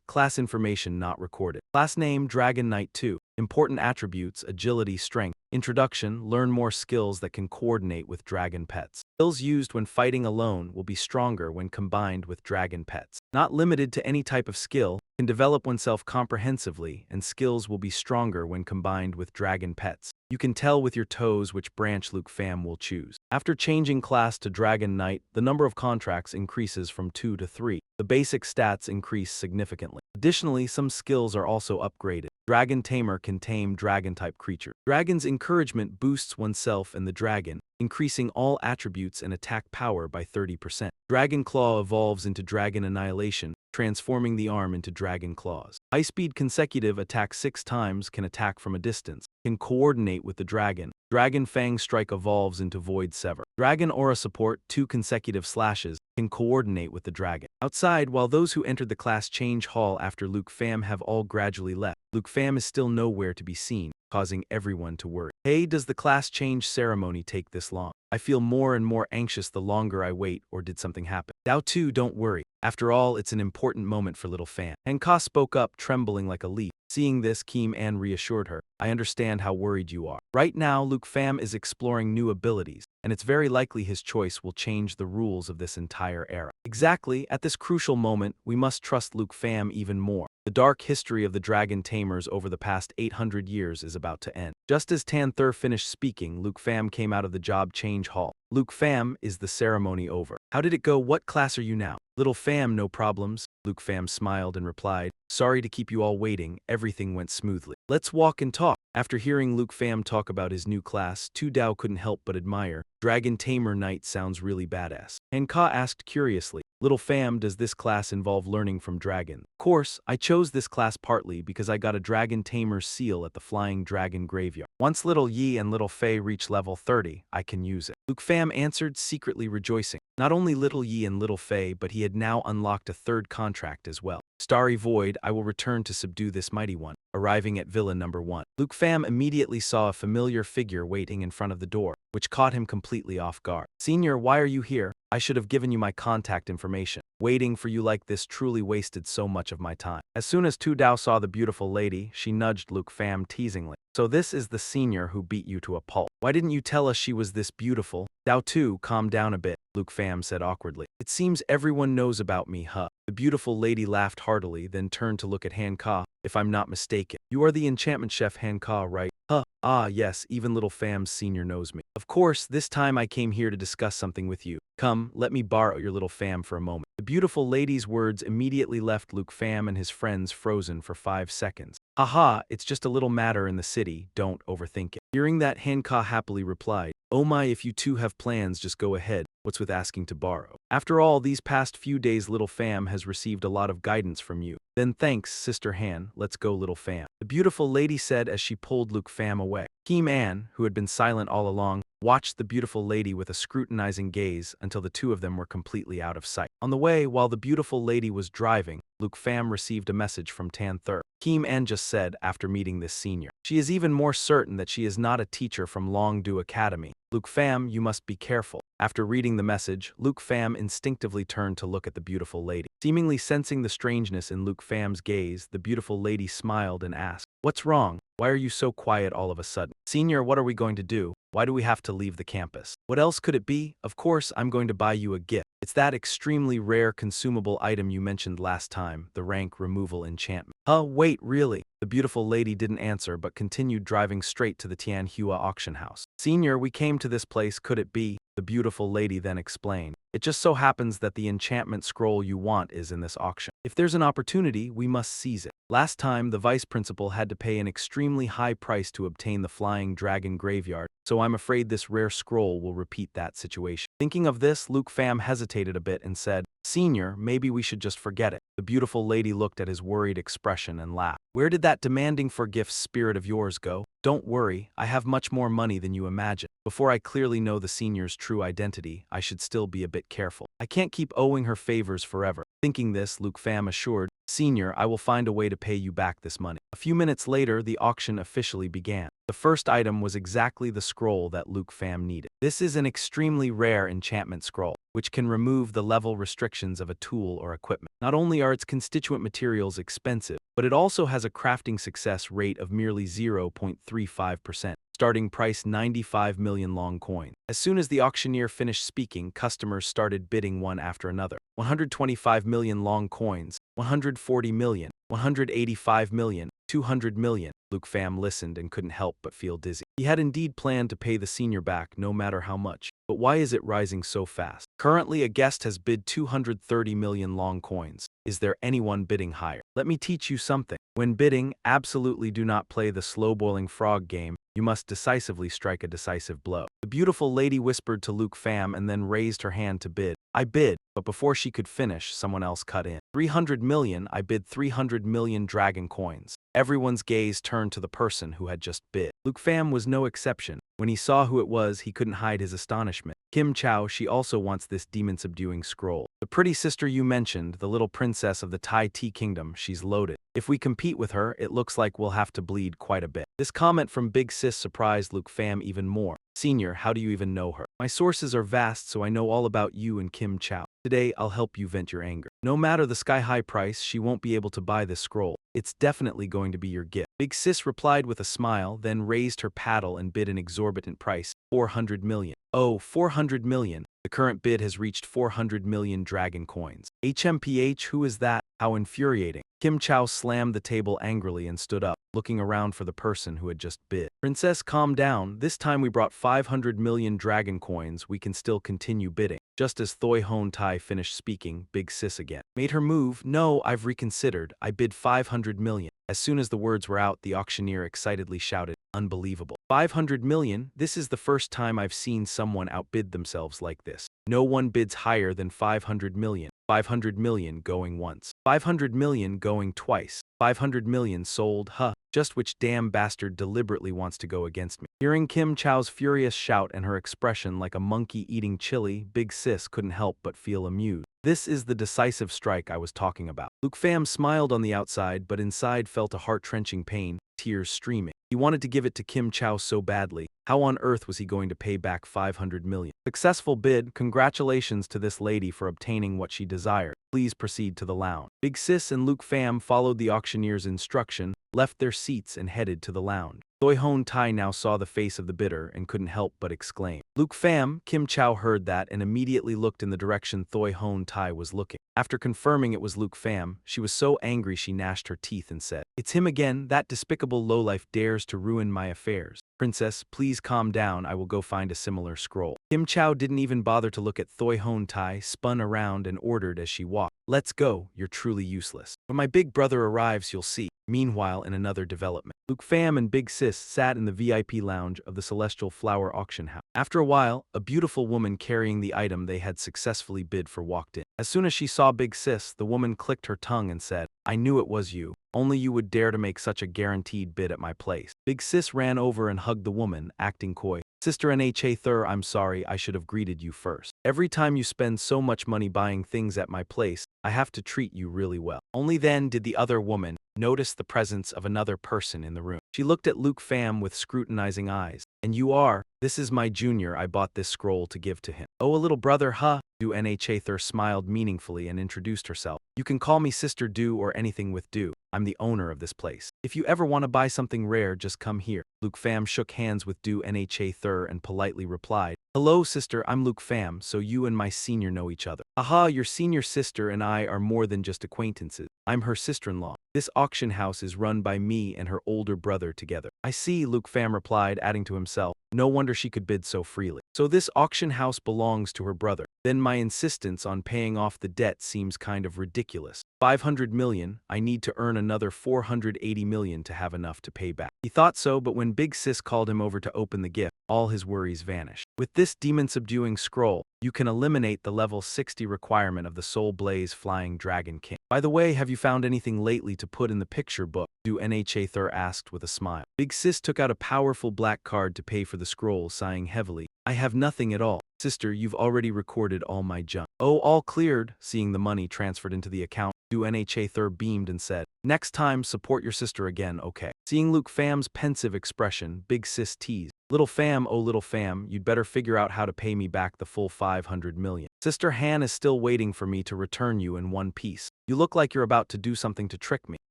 Class information not recorded. Class name, Dragon Knight 2. Important attributes, Agility, Strength. Introduction, learn more skills that can coordinate with dragon pets. Skills used when fighting alone will be stronger when combined with dragon pets. Not limited to any type of skill, can develop oneself comprehensively, and skills will be stronger when combined with dragon pets. You can tell with your toes which branch Luke Pham will choose. After changing class to Dragon Knight, the number of contracts increases from 2 to 3. The basic stats increase significantly. Additionally, some skills are also upgraded. Dragon Tamer can tame dragon-type creatures. Dragon's encouragement boosts oneself and the dragon, increasing all attributes and attack power by 30%. Dragon Claw evolves into Dragon Annihilation, transforming the arm into Dragon Claws. High-speed consecutive attack 6 times, can attack from a distance, can coordinate with the dragon. Dragon Fang Strike evolves into Void Sever. Dragon Aura Support 2 consecutive slashes, can coordinate with the dragon. Outside, while those who entered the class change hall after Luke Pham have all gradually left, Luke Pham is still nowhere to be seen, causing everyone to worry. Hey, does the class change ceremony take this long? I feel more and more anxious the longer I wait, or did something happen? Dao 2, don't worry. After all, it's an important moment for little Pham. Hanka spoke up, trembling like a leaf. Seeing this, Kim An reassured her. I understand how worried you are. Right now, Luke Pham is exploring new abilities, and it's very likely his choice will change the rules of this entire era. Exactly, at this crucial moment, we must trust Luke Pham even more. The dark history of the dragon tamers over the past 800 years is about to end. Just as Tamer finished speaking, Luke Pham came out of the job change hall. Luke Pham, is the ceremony over? How did it go? What class are you now? Little Pham, no problems. Luke Pham smiled and replied, sorry to keep you all waiting, everything went smoothly. Let's walk and talk. After hearing Luke Pham talk about his new class, Tu Dao couldn't help but admire. Dragon Tamer Knight sounds really badass. Hanka asked curiously, Little Pham, does this class involve learning from dragons? Of course, I chose this class partly because I got a Dragon Tamer seal at the Flying Dragon Graveyard. Once Little Yi and Little Fei reach level 30, I can use it. Luke Pham answered, secretly rejoicing. Not only Little Yi and Little Fei, but he had now unlocked a third contract as well. Starry Void, I will return to subdue this mighty one. Arriving at Villa number 1. Luke Pham immediately saw a familiar figure waiting in front of the door, which caught him completely off guard. Senior, why are you here? I should have given you my contact information. Waiting for you like this truly wasted so much of my time. As soon as Tu Dao saw the beautiful lady, she nudged Luke Pham teasingly. So this is the senior who beat you to a pulp. Why didn't you tell us she was this beautiful? Dao 2, calm down a bit, Luke Pham said awkwardly. It seems everyone knows about me, huh? The beautiful lady laughed heartily, then turned to look at Hanka. If I'm not mistaken, you are the enchantment chef Hanka, right? Huh. Ah, yes, even Little Pham's senior knows me. Of course, this time I came here to discuss something with you. Come, let me borrow your Little Pham for a moment. The beautiful lady's words immediately left Luke Pham and his friends frozen for 5 seconds. Haha, it's just a little matter in the city, don't overthink it. Hearing that, Hanka happily replied, oh my, if you two have plans, just go ahead. What's with asking to borrow? After all, these past few days Little Pham has received a lot of guidance from you. Then thanks, Sister Han, let's go Little Pham. The beautiful lady said as she pulled Luke Pham away. Kim An, who had been silent all along, watched the beautiful lady with a scrutinizing gaze until the two of them were completely out of sight. On the way, while the beautiful lady was driving, Luke Pham received a message from Tamer. Kim An just said after meeting this senior. She is even more certain that she is not a teacher from Longdu Academy. Luke Pham, you must be careful. After reading the message, Luke Pham instinctively turned to look at the beautiful lady. Seemingly sensing the strangeness in Luke Pham's gaze, the beautiful lady smiled and asked, what's wrong? Why are you so quiet all of a sudden? Senior, what are we going to do? Why do we have to leave the campus? What else could it be? Of course, I'm going to buy you a gift. It's that extremely rare consumable item you mentioned last time, the rank removal enchantment. Wait, really? The beautiful lady didn't answer but continued driving straight to the Tianhua auction house. Senior, we came to this place, could it be? The beautiful lady then explained. It just so happens that the enchantment scroll you want is in this auction. If there's an opportunity, we must seize it. Last time, the vice principal had to pay an extremely high price to obtain the Flying Dragon Graveyard, so I'm afraid this rare scroll will repeat that situation. Thinking of this, Luke Pham hesitated a bit and said, Senior, maybe we should just forget it. The beautiful lady looked at his worried expression and laughed. Where did that demanding for gifts spirit of yours go? Don't worry, I have much more money than you imagine. Before I clearly know the senior's true identity, I should still be a bit careful. I can't keep owing her favors forever. Thinking this, Luke Pham assured, Senior, I will find a way to pay you back this money. A few minutes later, the auction officially began. The first item was exactly the scroll that Luke Pham needed. This is an extremely rare enchantment scroll, which can remove the level restrictions of a tool or equipment. Not only are its constituent materials expensive, but it also has a crafting success rate of merely 0.35%. Starting price 95 million long coin. As soon as the auctioneer finished speaking, customers started bidding one after another. 125 million long coins, 140 million, 185 million, 200 million. Luke Pham listened and couldn't help but feel dizzy. He had indeed planned to pay the senior back no matter how much. But why is it rising so fast? Currently, a guest has bid 230 million long coins. Is there anyone bidding higher? Let me teach you something. When bidding, absolutely do not play the slow-boiling frog game. You must decisively strike a decisive blow. The beautiful lady whispered to Luke Pham and then raised her hand to bid. I bid, but before she could finish, someone else cut in. 300 million, I bid 300 million dragon coins. Everyone's gaze turned to the person who had just bid. Luke Pham was no exception. When he saw who it was, he couldn't hide his astonishment. Kim Chow, she also wants this demon-subduing scroll. The pretty sister you mentioned, the little princess of the Tai Tea Kingdom, she's loaded. If we compete with her, it looks like we'll have to bleed quite a bit. This comment from Big Sis surprised Luke Pham even more. Senior, how do you even know her? My sources are vast, so I know all about you and Kim Chow. Today, I'll help you vent your anger. No matter the sky-high price, she won't be able to buy this scroll. It's definitely going to be your gift. Big Sis replied with a smile, then raised her paddle and bid an exorbitant price, 400 million. Oh, 400 million. The current bid has reached 400 million dragon coins. HMPH, who is that? How infuriating. Kim Chow slammed the table angrily and stood up, looking around for the person who had just bid. Princess, calm down. This time we brought 500 million dragon coins. We can still continue bidding. Just as Thoi Hon Tai finished speaking, Big Sis again made her move. No, I've reconsidered. I bid 500 million. As soon as the words were out, the auctioneer excitedly shouted, unbelievable. 500 million? This is the first time I've seen someone outbid themselves like this. No one bids higher than 500 million. 500 million going once. 500 million going twice. 500 million sold, huh? Just which damn bastard deliberately wants to go against me. Hearing Kim Chow's furious shout and her expression like a monkey eating chili, Big Sis couldn't help but feel amused. This is the decisive strike I was talking about. Luke Pham smiled on the outside, but inside felt a heart-wrenching pain, tears streaming. He wanted to give it to Kim Chow so badly. How on earth was he going to pay back 500 million? Successful bid. Congratulations to this lady for obtaining what she desired. Please proceed to the lounge. Big Sis and Luke Pham followed the auctioneer's instruction, left their seats and headed to the lounge. Thoi Hon Tai now saw the face of the bidder and couldn't help but exclaim. Luke Pham, Kim Chow heard that and immediately looked in the direction Thoi Hon Tai was looking. After confirming it was Luke Pham, she was so angry she gnashed her teeth and said, it's him again, that despicable lowlife dares to ruin my affairs. Princess, please calm down, I will go find a similar scroll. Kim Chow didn't even bother to look at Thoi Hon Tai, spun around and ordered as she walked. Let's go, you're truly useless. When my big brother arrives, you'll see. Meanwhile, in another development, Luke Pham and Big Sis sat in the VIP lounge of the Celestial Flower Auction House. After a while, a beautiful woman carrying the item they had successfully bid for walked in. As soon as she saw Big Sis, the woman clicked her tongue and said, I knew it was you. Only you would dare to make such a guaranteed bid at my place. Big Sis ran over and hugged the woman, acting coy. Sister Nha Thur, I'm sorry, I should have greeted you first. Every time you spend so much money buying things at my place, I have to treat you really well. Only then did the other woman notice the presence of another person in the room. She looked at Luke Pham with scrutinizing eyes. And you are? This is my junior. I bought this scroll to give to him. Oh, a little brother, huh? Nha Thur smiled meaningfully and introduced herself. You can call me Sister Du or anything with Du. I'm the owner of this place. If you ever want to buy something rare, just come here. Luke Pham shook hands with Nha Thur and politely replied, hello, sister, I'm Luke Pham, so you and my senior know each other. Aha, your senior sister and I are more than just acquaintances. I'm her sister-in-law. This auction house is run by me and her older brother together. I see, Luke Pham replied, adding to himself, no wonder she could bid so freely. So this auction house belongs to her brother. Then my insistence on paying off the debt seems kind of ridiculous. 500 million, I need to earn another 480 million to have enough to pay back. He thought so, but when Big Sis called him over to open the gift, all his worries vanished. With this demon-subduing scroll, you can eliminate the level 60 requirement of the Soul Blaze Flying Dragon King. By the way, have you found anything lately to put in the picture book? Nha Thur asked with a smile. Big Sis took out a powerful black card to pay for the scroll, sighing heavily. I have nothing at all. Sister, you've already recorded all my junk. Oh, all cleared. Seeing the money transferred into the account, Nha Thur beamed and said, next time, support your sister again, okay? Seeing Luke Pham's pensive expression, Big Sis teased. Little Pham, oh little Pham, you'd better figure out how to pay me back the full 500 million. Sister Han is still waiting for me to return you in one piece. You look like you're about to do something to trick me.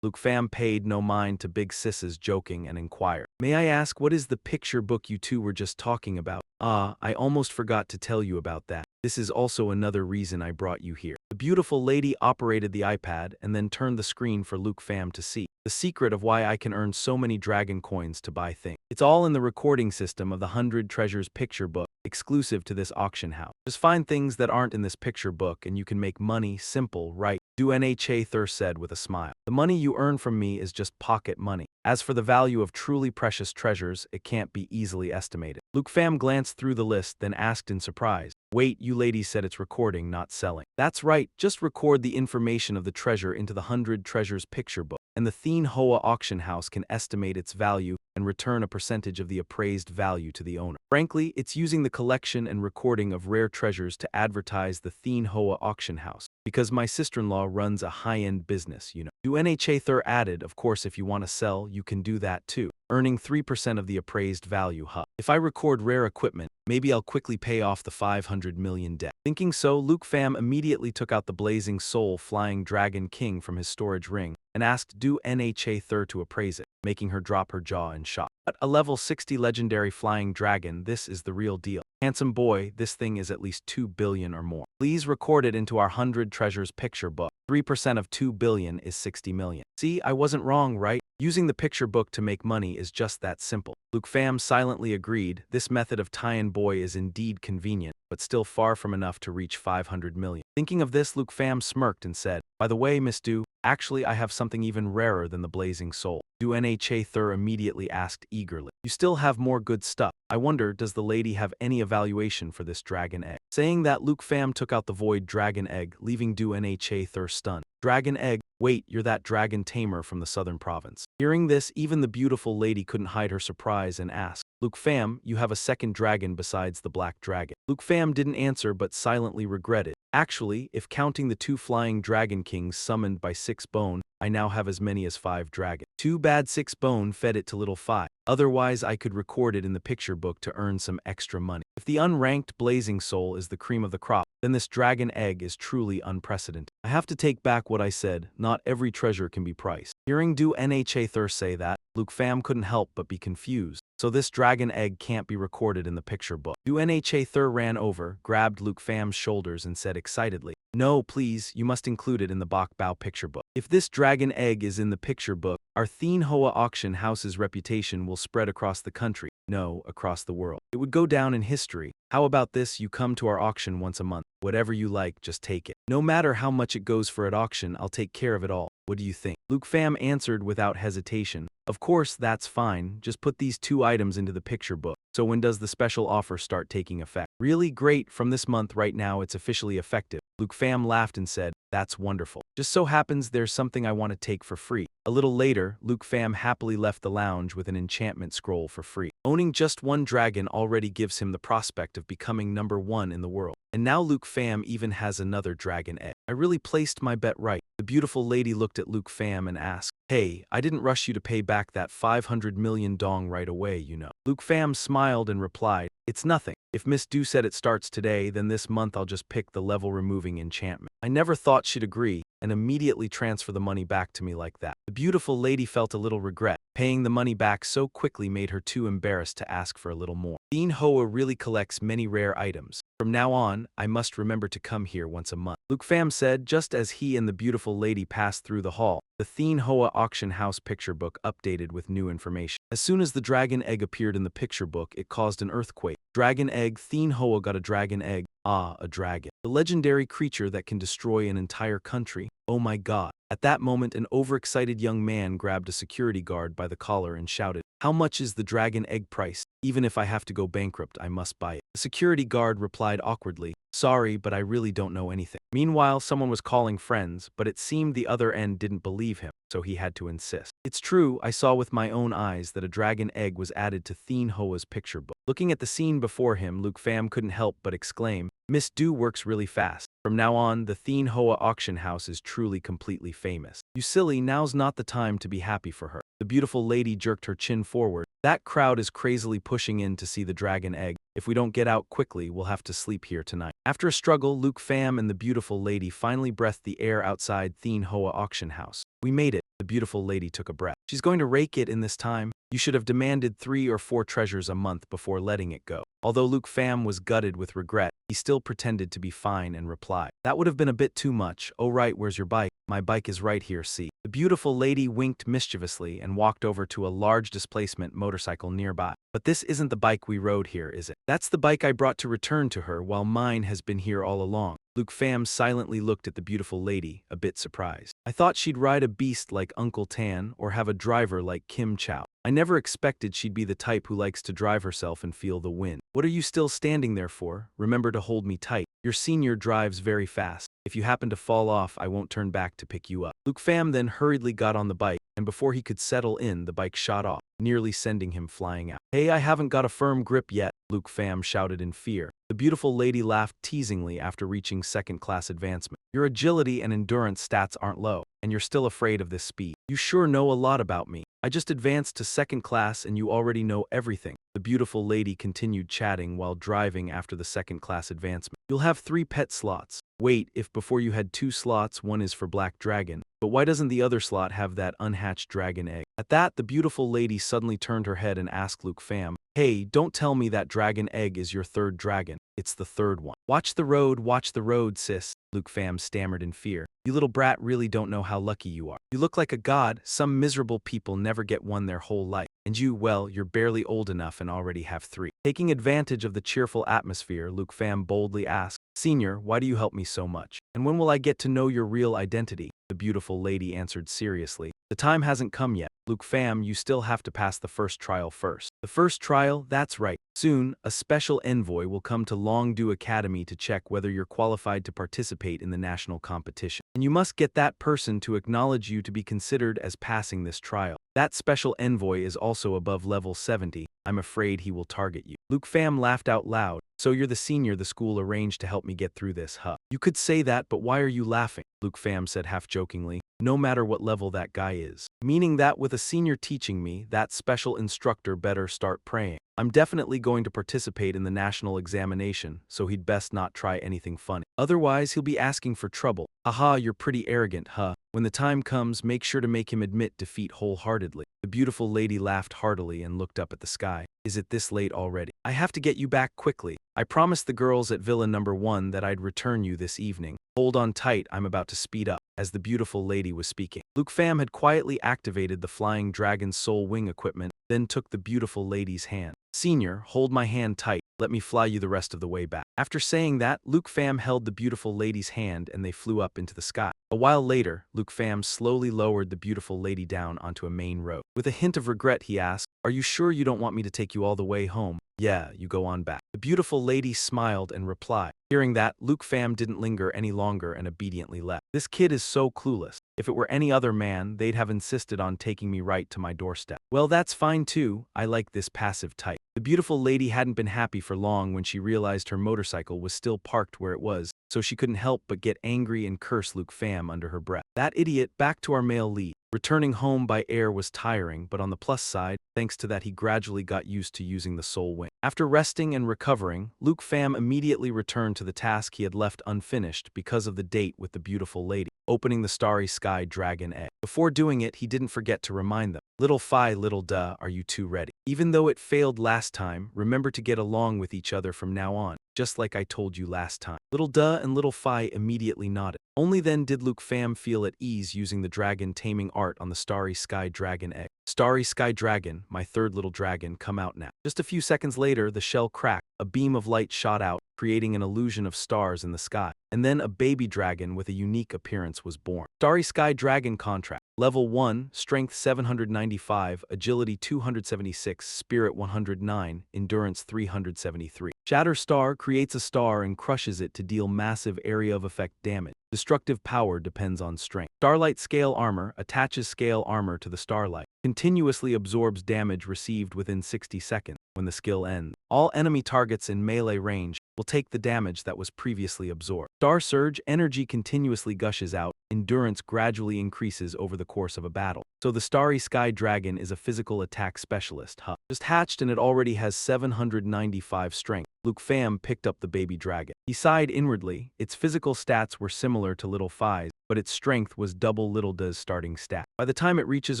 Luke Pham paid no mind to Big Sis's joking and inquired. May I ask, what is the picture book you two were just talking about? Ah, I almost forgot to tell you about that. This is also another reason I brought you here. The beautiful lady operated the iPad and then turned the screen for Luke Pham to see. the secret of why I can earn so many dragon coins to buy things. It's all in the recording system of the 100 Treasures picture book, exclusive to this auction house. Just find things that aren't in this picture book and you can make money simple, right? Nha Thur said with a smile. The money you earn from me is just pocket money. As for the value of truly precious treasures, it can't be easily estimated. Luke Pham glanced through the list, then asked in surprise, "Wait, you ladies said it's recording, not selling." "That's right, just record the information of the treasure into the 100 Treasures picture book, and the Thien Hoa auction house can estimate its value and return a percentage of the appraised value to the owner." Frankly, it's using the collection and recording of rare treasures to advertise the Thien Hoa auction house, because my sister-in-law runs a high-end business, you know. Nha Thur added, "Of course, if you want to sell, you can do that too, earning 3% of the appraised value, huh? If I record rare equipment, maybe I'll quickly pay off the 500 million debt." Thinking so, Luke Pham immediately took out the blazing soul flying dragon king from his storage ring and asked Nha Thur to appraise it, making her drop her jaw in shock. "But a level 60 legendary flying dragon, this is the real deal. Handsome boy, this thing is at least 2 billion or more. Please record it into our 100 Treasures picture book. 3% of 2 billion is 60 million. See, I wasn't wrong, right? Using the picture book to make money is just that simple." Luke Pham silently agreed. This method of Taiyan boy is indeed convenient, but still far from enough to reach 500 million. Thinking of this, Luke Pham smirked and said, "By the way, Miss Du, actually I have something even rarer than the blazing soul." Nha Thur immediately asked eagerly, "You still have more good stuff. I wonder, does the lady have any evaluation for this dragon egg?" Saying that, Luke Pham took out the void dragon egg, leaving Nha Thur stunned. "Dragon egg? Wait, you're that dragon Tamer from the southern province." Hearing this, even the beautiful lady couldn't hide her surprise and asked, "Luke Pham, you have a second dragon besides the black dragon?" Luke Pham didn't answer but silently regretted. "Actually, if counting the 2 flying dragon kings summoned by 6 bone, I now have as many as 5 dragons. Too bad 6 bone fed it to little 5. Otherwise I could record it in the picture book to earn some extra money. If the unranked blazing soul is the cream of the crop, then this dragon egg is truly unprecedented. I have to take back what I said, not every treasure can be priced." Hearing Nha Thur say that, Luke Pham couldn't help but be confused. So this dragon egg can't be recorded in the picture book. Nha Thur ran over, grabbed Luke Pham's shoulders and said excitedly, "No, please, you must include it in the Bok Bao picture book. If this dragon egg is in the picture book, our Thien Hoa auction house's reputation will spread across the country. No, across the world. It would go down in history. How about this, you come to our auction once a month. Whatever you like, just take it. No matter how much it goes for at auction, I'll take care of it all. What do you think?" Luke Pham answered without hesitation, "Of course, that's fine. Just put these 2 items into the picture book. So when does the special offer start taking effect?" "Really great, from this month right now it's officially effective." Luke Pham laughed and said, "That's wonderful. Just so happens there's something I want to take for free." A little later, Luke Pham happily left the lounge with an enchantment scroll for free. Owning just 1 dragon already gives him the prospect of becoming #1 in the world. And now Luke Pham even has another dragon egg. I really placed my bet right. The beautiful lady looked at Luke Pham and asked, "Hey, I didn't rush you to pay back that 500 million dong right away, you know." Luke Pham smiled and replied, "It's nothing. If Miss Du said it starts today, then this month I'll just pick the level-removing enchantment." I never thought she'd agree, and immediately transfer the money back to me like that. The beautiful lady felt a little regret. Paying the money back so quickly made her too embarrassed to ask for a little more. Thien Hoa really collects many rare items. From now on, I must remember to come here once a month. Luke Pham said just as he and the beautiful lady passed through the hall. The Thien Hoa auction house picture book updated with new information. As soon as the dragon egg appeared in the picture book, it caused an earthquake. Dragon egg, Thien Hoa got a dragon egg. Ah, a dragon. The legendary creature that can destroy an entire country. Oh my god. At that moment, an overexcited young man grabbed a security guard by the collar and shouted, "How much is the dragon egg price? Even if I have to go bankrupt, I must buy it." The security guard replied awkwardly, "Sorry, but I really don't know anything." Meanwhile, someone was calling friends, but it seemed the other end didn't believe him, so he had to insist. "It's true, I saw with my own eyes that a dragon egg was added to Thien Hoa's picture book." Looking at the scene before him, Luke Pham couldn't help but exclaim, "Miss Du works really fast. From now on, the Thien Hoa auction house is truly completely famous." "You silly, now's not the time to be happy for her." The beautiful lady jerked her chin forward. "That crowd is crazily pushing in to see the dragon egg. If we don't get out quickly, we'll have to sleep here tonight." After a struggle, Luke Pham and the beautiful lady finally breathed the air outside Thien Hoa auction house. "We made it." The beautiful lady took a breath. "She's going to rake it in this time. You should have demanded 3 or 4 treasures a month before letting it go." Although Luke Pham was gutted with regret, he still pretended to be fine and replied, "That would have been a bit too much. Oh right, where's your bike?" My bike is right here, see. The beautiful lady winked mischievously and walked over to a large displacement motorcycle nearby. But this isn't the bike we rode here, is it? That's the bike I brought to return to her while mine has been here all along. Luke Pham silently looked at the beautiful lady, a bit surprised. I thought she'd ride a beast like Uncle Tan or have a driver like Kim Chow. I never expected she'd be the type who likes to drive herself and feel the wind. What are you still standing there for? Remember to hold me tight. Your senior drives very fast. If you happen to fall off, I won't turn back to pick you up. Luke Pham then hurriedly got on the bike, and before he could settle in, the bike shot off, nearly sending him flying out. Hey, I haven't got a firm grip yet, Luke Pham shouted in fear. The beautiful lady laughed teasingly after reaching second-class advancement. Your agility and endurance stats aren't low, and you're still afraid of this speed. You sure know a lot about me. I just advanced to second class and you already know everything. The beautiful lady continued chatting while driving after the second-class advancement. You'll have 3 pet slots. Wait, if before you had 2 slots, one is for Black Dragon. But why doesn't the other slot have that unhatched dragon egg? At that, the beautiful lady suddenly turned her head and asked Luke Pham, hey, don't tell me that dragon egg is your 3rd dragon. It's the 3rd one. Watch the road, sis, Luke Pham stammered in fear. You little brat really don't know how lucky you are. You look like a god. Some miserable people never get one their whole life. And you, well, you're barely old enough and already have 3. Taking advantage of the cheerful atmosphere, Luke Pham boldly asked, Senior, why do you help me so much? And when will I get to know your real identity? The beautiful lady answered seriously. The time hasn't come yet. Luke Pham, you still have to pass the first trial first. The first trial? That's right. Soon, a special envoy will come to Longdu Academy to check whether you're qualified to participate in the national competition. And you must get that person to acknowledge you to be considered as passing this trial. That special envoy is also above level 70. I'm afraid he will target you. Luke Pham laughed out loud. So you're the senior the school arranged to help me get through this, huh? You could say that, but why are you laughing? Luke Pham said half-jokingly. No matter what level that guy is. Meaning that with a senior teaching me, that special instructor better start praying. I'm definitely going to participate in the national examination, so he'd best not try anything funny. Otherwise, he'll be asking for trouble. Haha, you're pretty arrogant, huh? When the time comes, make sure to make him admit defeat wholeheartedly. The beautiful lady laughed heartily and looked up at the sky. Is it this late already? I have to get you back quickly. I promised the girls at Villa Number 1 that I'd return you this evening. Hold on tight, I'm about to speed up. As the beautiful lady was speaking, Luke Pham had quietly activated the Flying Dragon's soul wing equipment, then took the beautiful lady's hand. Senior, hold my hand tight. Let me fly you the rest of the way back. After saying that, Luke Pham held the beautiful lady's hand and they flew up into the sky. A while later, Luke Pham slowly lowered the beautiful lady down onto a main road. With a hint of regret, he asked, Are you sure you don't want me to take you all the way home? Yeah, you go on back. The beautiful lady smiled and replied. Hearing that, Luke Pham didn't linger any longer and obediently left. This kid is so clueless. If it were any other man, they'd have insisted on taking me right to my doorstep. Well, that's fine too. I like this passive type. The beautiful lady hadn't been happy for long when she realized her motorcycle was still parked where it was, so she couldn't help but get angry and curse Luke Pham under her breath. That idiot, back to our male lead. Returning home by air was tiring, but on the plus side, thanks to that he gradually got used to using the soul wing. After resting and recovering, Luke Pham immediately returned to the task he had left unfinished because of the date with the beautiful lady, opening the Starry Sky Dragon egg. Before doing it, he didn't forget to remind them, Little Phi, little duh, are you two ready? Even though it failed last time, remember to get along with each other from now on, just like I told you last time. Little Duh and Little Phi immediately nodded. Only then did Luke Pham feel at ease using the dragon taming art on the Starry Sky Dragon egg. Starry Sky Dragon, my 3rd little dragon, come out now. Just a few seconds later, the shell cracked, a beam of light shot out, creating an illusion of stars in the sky. And then a baby dragon with a unique appearance was born. Starry Sky Dragon contract. Level 1, Strength 795, Agility 276, Spirit 109, Endurance 373. Shatter Star creates a star and crushes it to deal massive area of effect damage. Destructive power depends on strength. Starlight Scale Armor attaches scale armor to the starlight. Continuously absorbs damage received within 60 seconds. When the skill ends, all enemy targets in melee range will take the damage that was previously absorbed. Star Surge energy continuously gushes out. Endurance gradually increases over the course of a battle. So the Starry Sky Dragon is a physical attack specialist, huh? Just hatched and it already has 795 strength. Luke Pham picked up the baby dragon. He sighed inwardly. Its physical stats were similar to Little Phi's, but its strength was double Little Duh's starting stat. By the time it reaches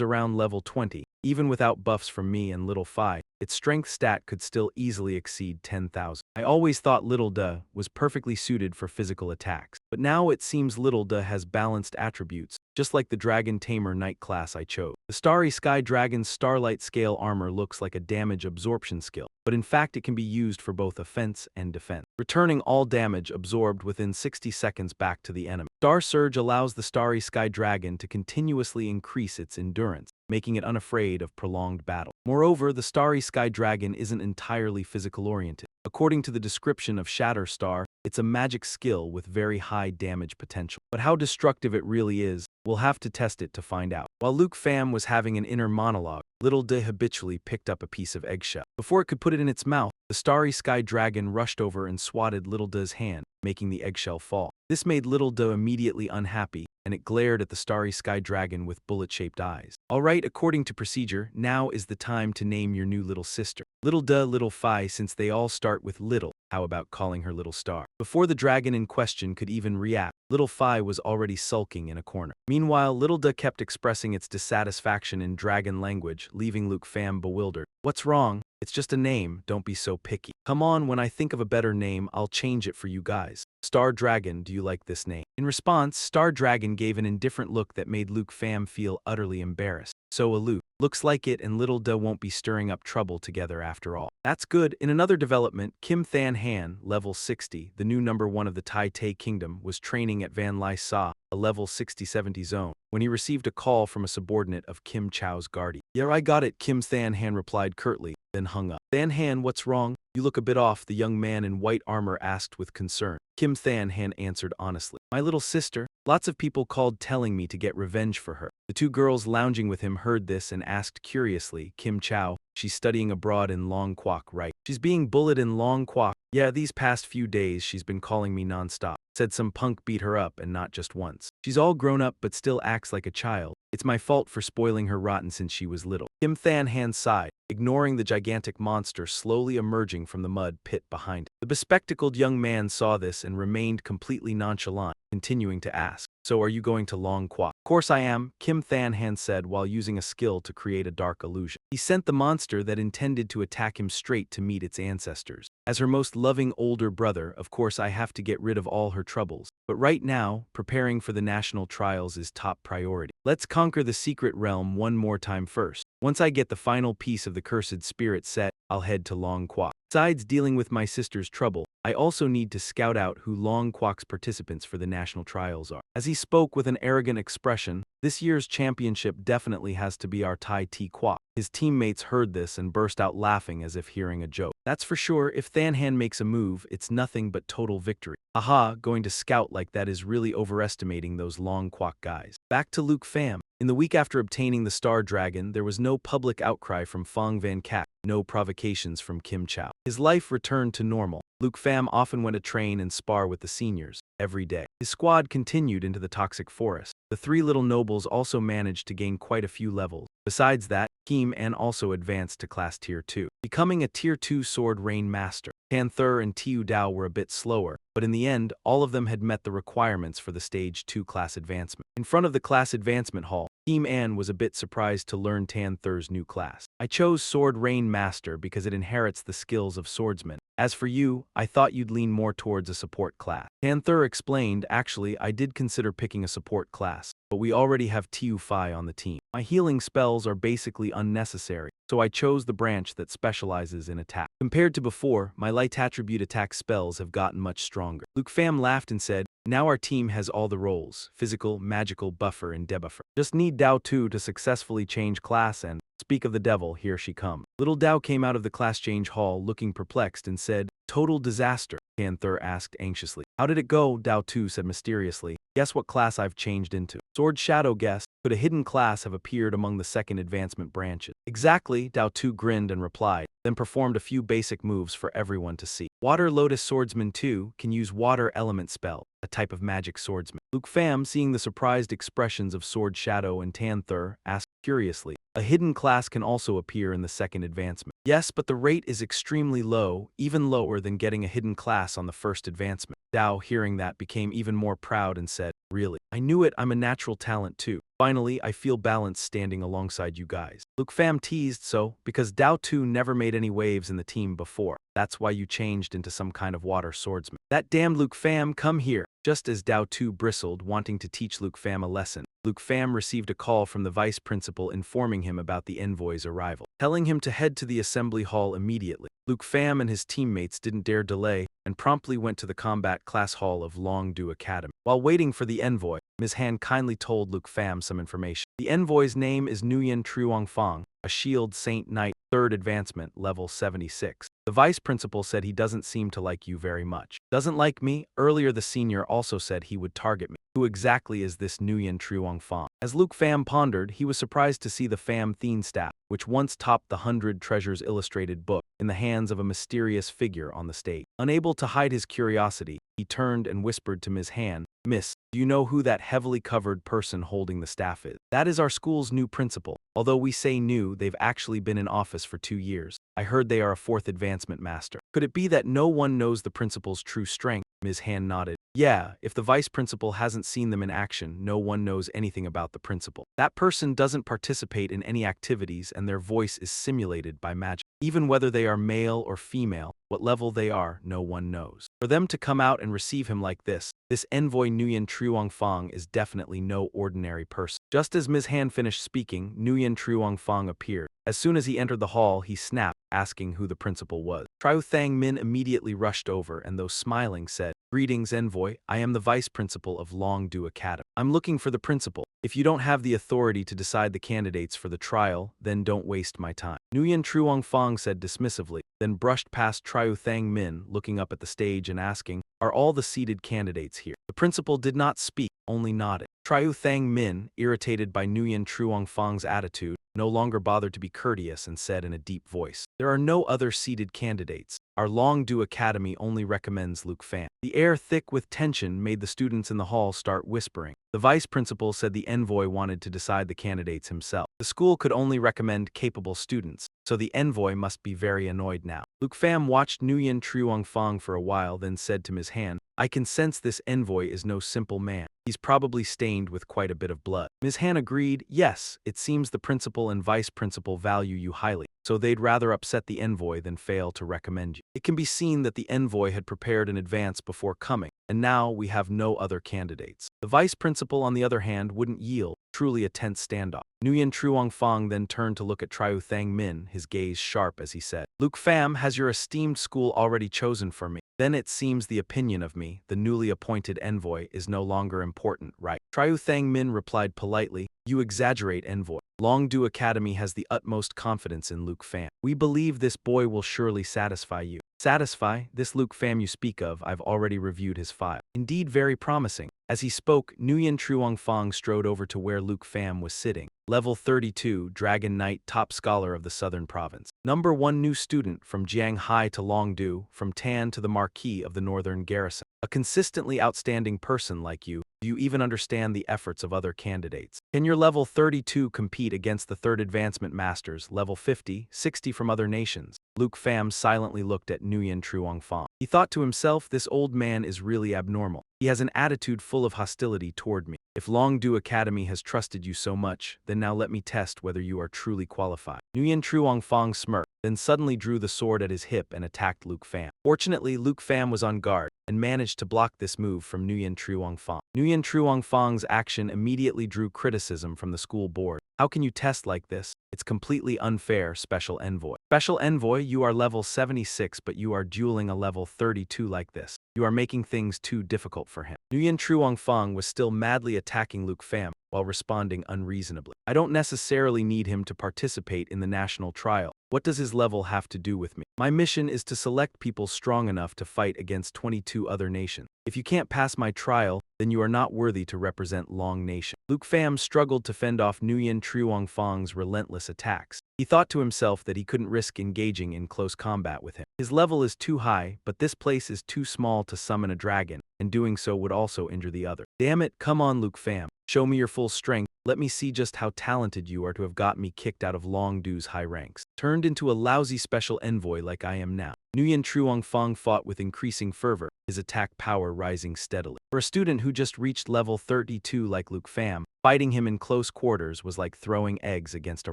around level 20, even without buffs from me and Little Phi, its strength stat could still easily exceed 10,000. I always thought Little Da was perfectly suited for physical attacks, but now it seems Little Da has balanced attributes, just like the Dragon Tamer Knight class I chose. The Starry Sky Dragon's Starlight Scale armor looks like a damage absorption skill, but in fact it can be used for both offense and defense, returning all damage absorbed within 60 seconds back to the enemy. Star Surge allows the Starry Sky Dragon to continuously increase its endurance, making it unafraid of prolonged battle. Moreover, the Starry Sky Dragon isn't entirely physical-oriented. According to the description of Shatterstar, it's a magic skill with very high damage potential. But how destructive it really is, we'll have to test it to find out. While Luke Pham was having an inner monologue, Little Da habitually picked up a piece of eggshell. Before it could put it in its mouth, the Starry Sky Dragon rushed over and swatted Little Da's hand, making the eggshell fall. This made Little Da immediately unhappy, and it glared at the Starry Sky Dragon with bullet-shaped eyes. Alright, according to procedure, now is the time to name your new little sister. Little Da, Little Phi, since they all start with Little, how about calling her Little Star? Before the dragon in question could even react, Little Phi was already sulking in a corner. Meanwhile, Little Da kept expressing its dissatisfaction in dragon language, leaving Luke Pham bewildered. What's wrong? It's just a name, don't be so picky. Come on, when I think of a better name, I'll change it for you guys. Star Dragon, do you like this name? In response, Star Dragon gave an indifferent look that made Luke Pham feel utterly embarrassed. So aloof. Looks like it and Little Da won't be stirring up trouble together after all. That's good. In another development, Kim Than Han, level 60, the new #1 of the Tai Te Kingdom, was training at Van Lai Sa, a level 60-70 zone, when he received a call from a subordinate of Kim Chow's guardian. Yeah, I got it, Kim Than Han replied curtly, then hung up. Than Han, what's wrong? You look a bit off, the young man in white armor asked with concern. Kim Than Han answered honestly. My little sister. Lots of people called telling me to get revenge for her. The two girls lounging with him heard this and asked curiously, Kim Chow, she's studying abroad in Long Kwok, right? She's being bullied in Long Kwok. Yeah, these past few days she's been calling me nonstop. Said some punk beat her up and not just once. She's all grown up but still acts like a child. It's my fault for spoiling her rotten since she was little. Kim Than Han sighed, ignoring the gigantic monster slowly emerging from the mud pit behind it. The bespectacled young man saw this and remained completely nonchalant, continuing to ask, so are you going to Long Kwok? Of course I am, Kim Than Han said while using a skill to create a dark illusion. He sent the monster that intended to attack him straight to meet its ancestors. As her most loving older brother, of course I have to get rid of all her troubles. But right now, preparing for the national trials is top priority. Let's conquer the secret realm one more time first. Once I get the final piece of the cursed spirit set, I'll head to Long Kwok. Besides dealing with my sister's trouble, I also need to scout out who Long Kwok's participants for the national trials are. As he spoke with an arrogant expression, this year's championship definitely has to be our Tai Ti Kwok. His teammates heard this and burst out laughing as if hearing a joke. That's for sure, if Than Han makes a move, it's nothing but total victory. Haha, going to scout like that is really overestimating those Long Kwok guys. Back to Luke Pham. In the week after obtaining the Star Dragon, there was no public outcry from Fong Van Cat, no provocations from Kim Chow. His life returned to normal. Luke Pham often went to train and spar with the seniors, every day. His squad continued into the toxic forest. The three little nobles also managed to gain quite a few levels. Besides that, Kim An also advanced to class Tier 2, becoming a Tier 2 Sword Rain Master. Tan Thur and Tiu Dao were a bit slower, but in the end, all of them had met the requirements for the Stage 2 class advancement. In front of the class advancement hall, Kim An was a bit surprised to learn Tan Thur's new class. I chose Sword Rain Master because it inherits the skills of swordsman. As for you, I thought you'd lean more towards a support class. Tan Thur explained, actually, I did consider picking a support class, but we already have Tiu Phi on the team. My healing spells are basically unnecessary, so I chose the branch that specializes in attack. Compared to before, my light attribute attack spells have gotten much stronger. Luke Pham laughed and said, now our team has all the roles, physical, magical, buffer, and debuffer. Just need Dao 2 to successfully change class and, speak of the devil, here she comes. Little Dao came out of the class change hall looking perplexed and said, total disaster. Tan Thur asked anxiously. How did it go? Dao 2 said mysteriously. Guess what class I've changed into? Sword Shadow guessed. Could a hidden class have appeared among the second advancement branches? Exactly, Dao 2 grinned and replied, then performed a few basic moves for everyone to see. Water Lotus Swordsman 2 can use Water Element spell, a type of magic swordsman. Luke Pham, seeing the surprised expressions of Sword Shadow and Tan Thur, asked curiously, a hidden class can also appear in the second advancement. Yes, but the rate is extremely low, even lower than getting a hidden class on the first advancement. Dao, hearing that, became even more proud and said, "Really? I knew it, I'm a natural talent too. Finally, I feel balanced standing alongside you guys." Luke Pham teased, "So, because Dao too never made any waves in the team before. That's why you changed into some kind of water swordsman." "That damned Luke Pham, come here." Just as Dao too bristled, wanting to teach Luke Pham a lesson, Luke Pham received a call from the vice principal informing him about the envoy's arrival, telling him to head to the assembly hall immediately. Luke Pham and his teammates didn't dare delay and promptly went to the combat class hall of Longdu Academy. While waiting for the envoy, Ms. Han kindly told Luke Pham some information. The envoy's name is Nguyen Truongfang, a Shield Saint Knight, 3rd advancement, level 76. The vice principal said he doesn't seem to like you very much. Doesn't like me? Earlier the senior also said he would target me. Who exactly is this Nguyen Truongfang? As Luke Pham pondered, he was surprised to see the Pham Thien staff, which once topped the 100 Treasures illustrated book, in the hands of a mysterious figure on the stage. Unable to hide his curiosity, he turned and whispered to Ms. Han, "Miss, do you know who that heavily covered person holding the staff is? That is our school's new principal. Although we say new, they've actually been in office for 2 years. I heard they are a 4th advancement master. Could it be that no one knows the principal's true strength?" Ms. Han nodded. "Yeah, if the vice principal hasn't seen them in action, no one knows anything about the principal. That person doesn't participate in any activities and their voice is simulated by magic. Even whether they are male or female, what level they are, no one knows. For them to come out and receive him like this envoy Nguyen Truongfang is definitely no ordinary person." Just as Ms. Han finished speaking, Nguyen Truongfang appeared. As soon as he entered the hall, he snapped, asking who the principal was. Triu Thang Min immediately rushed over and, though smiling, said, "Greetings, envoy. I am the vice principal of Longdu Academy. I'm looking for the principal. If you don't have the authority to decide the candidates for the trial, then don't waste my time." Nguyen Truongfang said dismissively, then brushed past Triu Thang Min, looking up at the stage and asking, "Are all the seated candidates here?" The principal did not speak, only nodded. Triu Thang Min, irritated by Nguyen Truongfang's attitude, no longer bothered to be courteous and said in a deep voice, "There are no other seated candidates. Our Longdu Academy only recommends Luke Pham." The air thick with tension made the students in the hall start whispering. The vice principal said the envoy wanted to decide the candidates himself. The school could only recommend capable students, so the envoy must be very annoyed now. Luke Pham watched Nguyen Truongfang for a while, then said to Ms. Han, "I can sense this envoy is no simple man. He's probably stained with quite a bit of blood." Ms. Han agreed, "Yes, it seems the principal and vice principal value you highly, so they'd rather upset the envoy than fail to recommend you." It can be seen that the envoy had prepared in advance before coming, and now we have no other candidates. The vice principal, on the other hand, wouldn't yield, truly a tense standoff. Nguyen Truongfang then turned to look at Triu Thang Min, his gaze sharp as he said, "Luke Pham, has your esteemed school already chosen for me? Then it seems the opinion of me, the newly appointed envoy, is no longer important, right?" Triu Thang Min replied politely, "You exaggerate, envoy. Longdu Academy has the utmost confidence in Luke Pham. We believe this boy will surely satisfy you." "Satisfy? This Luke Pham you speak of, I've already reviewed his file. Indeed very promising." As he spoke, Nguyen Truongfang strode over to where Luke Pham was sitting. Level 32, Dragon Knight, top scholar of the Southern Province. Number 1 new student from Jianghai to Longdu, from Tan to the Marquis of the Northern Garrison. A consistently outstanding person like you. Do you even understand the efforts of other candidates? Can your level 32 compete against the 3rd advancement masters, level 50, 60 from other nations? Luke Pham silently looked at Nguyen Truongfang. He thought to himself, this old man is really abnormal. He has an attitude full of hostility toward me. If Longdu Academy has trusted you so much, then now let me test whether you are truly qualified. Nguyen Truongfang smirked, then suddenly drew the sword at his hip and attacked Luke Pham. Fortunately, Luke Pham was on guard and managed to block this move from Nguyen Truongfang. Nguyen Truongfang's action immediately drew criticism from the school board. "How can you test like this? It's completely unfair, Special Envoy." "Special Envoy, you are level 76, but you are dueling a level 32 like this. You are making things too difficult for him." Nguyen Truongfang was still madly attacking Luke Pham, while responding unreasonably. "I don't necessarily need him to participate in the national trial. What does his level have to do with me? My mission is to select people strong enough to fight against 22 other nations. If you can't pass my trial, then you are not worthy to represent Long Nation." Luke Pham struggled to fend off Nguyen Truongfang's relentless attacks. He thought to himself that he couldn't risk engaging in close combat with him. His level is too high, but this place is too small to summon a dragon, and doing so would also injure the other. "Damn it, come on Luke Pham. Show me your full strength. Let me see just how talented you are to have got me kicked out of Long Du's high ranks. Turned into a lousy special envoy like I am now. Nguyen Truong Fong fought with increasing fervor, his attack power rising steadily. For a student who just reached level 32 like Luke Pham, fighting him in close quarters was like throwing eggs against a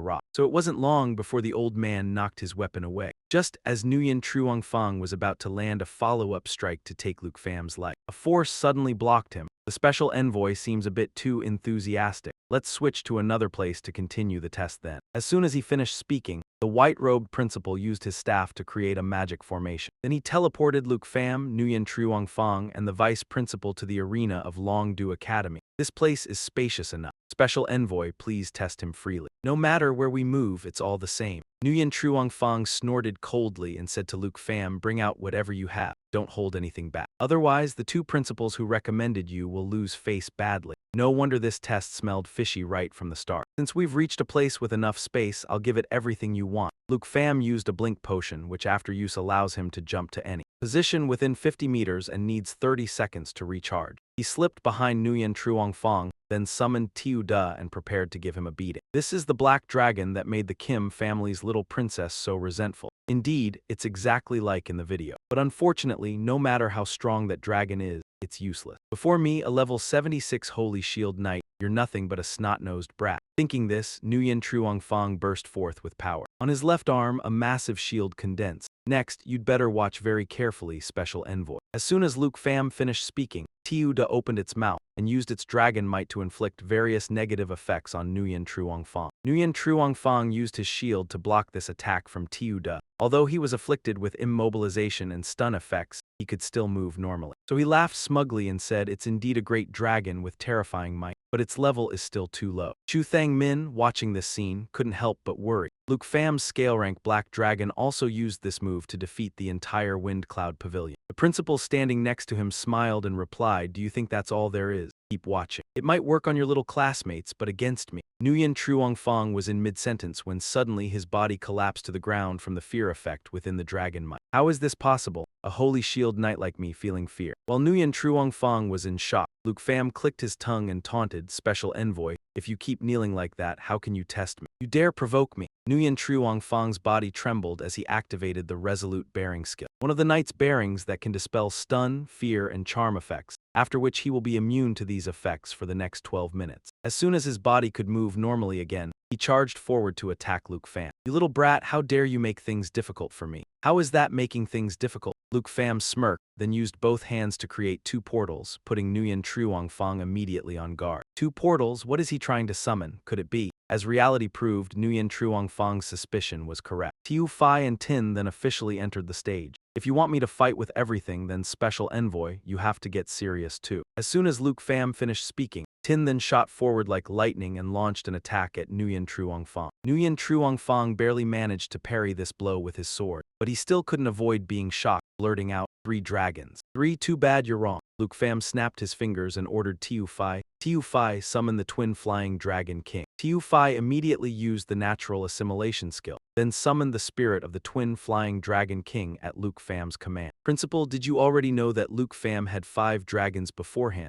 rock. So it wasn't long before the old man knocked his weapon away. Just as Nguyen Truong Fong was about to land a follow-up strike to take Luke Pham's life, a force suddenly blocked him. The special envoy seems a bit too enthusiastic. Let's switch to another place to continue the test then. As soon as he finished speaking, the white-robed principal used his staff to create a magic formation. Then he teleported Luke Pham, Nguyen Truong Fong, and the vice principal to the arena of Long Du Academy. This place is spacious enough. Special envoy, please test him freely. No matter where we move, it's all the same. Nguyen Truong Fong snorted coldly and said to Luke Pham, bring out whatever you have. Don't hold anything back. Otherwise, the two principals who recommended you will lose face badly. No wonder this test smelled fishy right from the start. Since we've reached a place with enough space, I'll give it everything you want. Luke Pham used a blink potion, which after use allows him to jump to any position within 50 meters and needs 30 seconds to recharge. He slipped behind Nguyen Truong Fong, then summoned Tiu Da and prepared to give him a beating. This is the black dragon that made the Kim family's little princess so resentful. Indeed, it's exactly like in the video. But unfortunately, no matter how strong that dragon is, it's useless. Before me, a level 76 Holy Shield Knight, you're nothing but a snot-nosed brat. Thinking this, Nguyen Truong Fong burst forth with power. On his left arm, a massive shield condensed. Next, you'd better watch very carefully, Special Envoy. As soon as Luke Pham finished speaking, Tiu Da opened its mouth and used its dragon might to inflict various negative effects on Nguyen Truong Fong. Nguyen Truong Fong used his shield to block this attack from Tiu Da. Although he was afflicted with immobilization and stun effects, he could still move normally. So he laughed smugly and said, it's indeed a great dragon with terrifying might, but its level is still too low. Chu Thang Min, watching this scene, couldn't help but worry. Luke Pham's scale rank Black Dragon also used this move to defeat the entire Wind Cloud Pavilion. The principal standing next to him smiled and replied, do you think that's all there is? Keep watching. It might work on your little classmates, but against me. Nguyen Truong Fong was in mid-sentence when suddenly his body collapsed to the ground from the fear effect within the dragon might. How is this possible? A holy shield knight like me feeling fear. While Nguyen Truong Fong was in shock, Luke Pham clicked his tongue and taunted, Special Envoy, if you keep kneeling like that, how can you test me? You dare provoke me. Nguyen Truong Fong's body trembled as he activated the Resolute Bearing skill, one of the knight's bearings that can dispel stun, fear, and charm effects, after which he will be immune to these effects for the next 12 minutes. As soon as his body could move normally again, he charged forward to attack Luke Pham. You little brat, how dare you make things difficult for me? How is that making things difficult? Luke Pham smirked, then used both hands to create two portals, putting Nguyen Truong Fong immediately on guard. Two portals? What is he trying to summon? Could it be? As reality proved, Nguyen Truong Fong's suspicion was correct. Tiu Phi and Tin then officially entered the stage. If you want me to fight with everything, then Special Envoy, you have to get serious too. As soon as Luke Pham finished speaking, Tin then shot forward like lightning and launched an attack at Nguyen Truong Fong. Nguyen Truong Fong barely managed to parry this blow with his sword, but he still couldn't avoid being shocked, blurting out, 3 dragons. 3, too bad you're wrong. Luke Pham snapped his fingers and ordered Tiu Phi. Tiu Phi summoned the twin flying dragon king. Tiu Phi immediately used the natural assimilation skill, then summoned the spirit of the twin flying dragon king at Luke Pham's command. Principal, did you already know that Luke Pham had 5 dragons beforehand?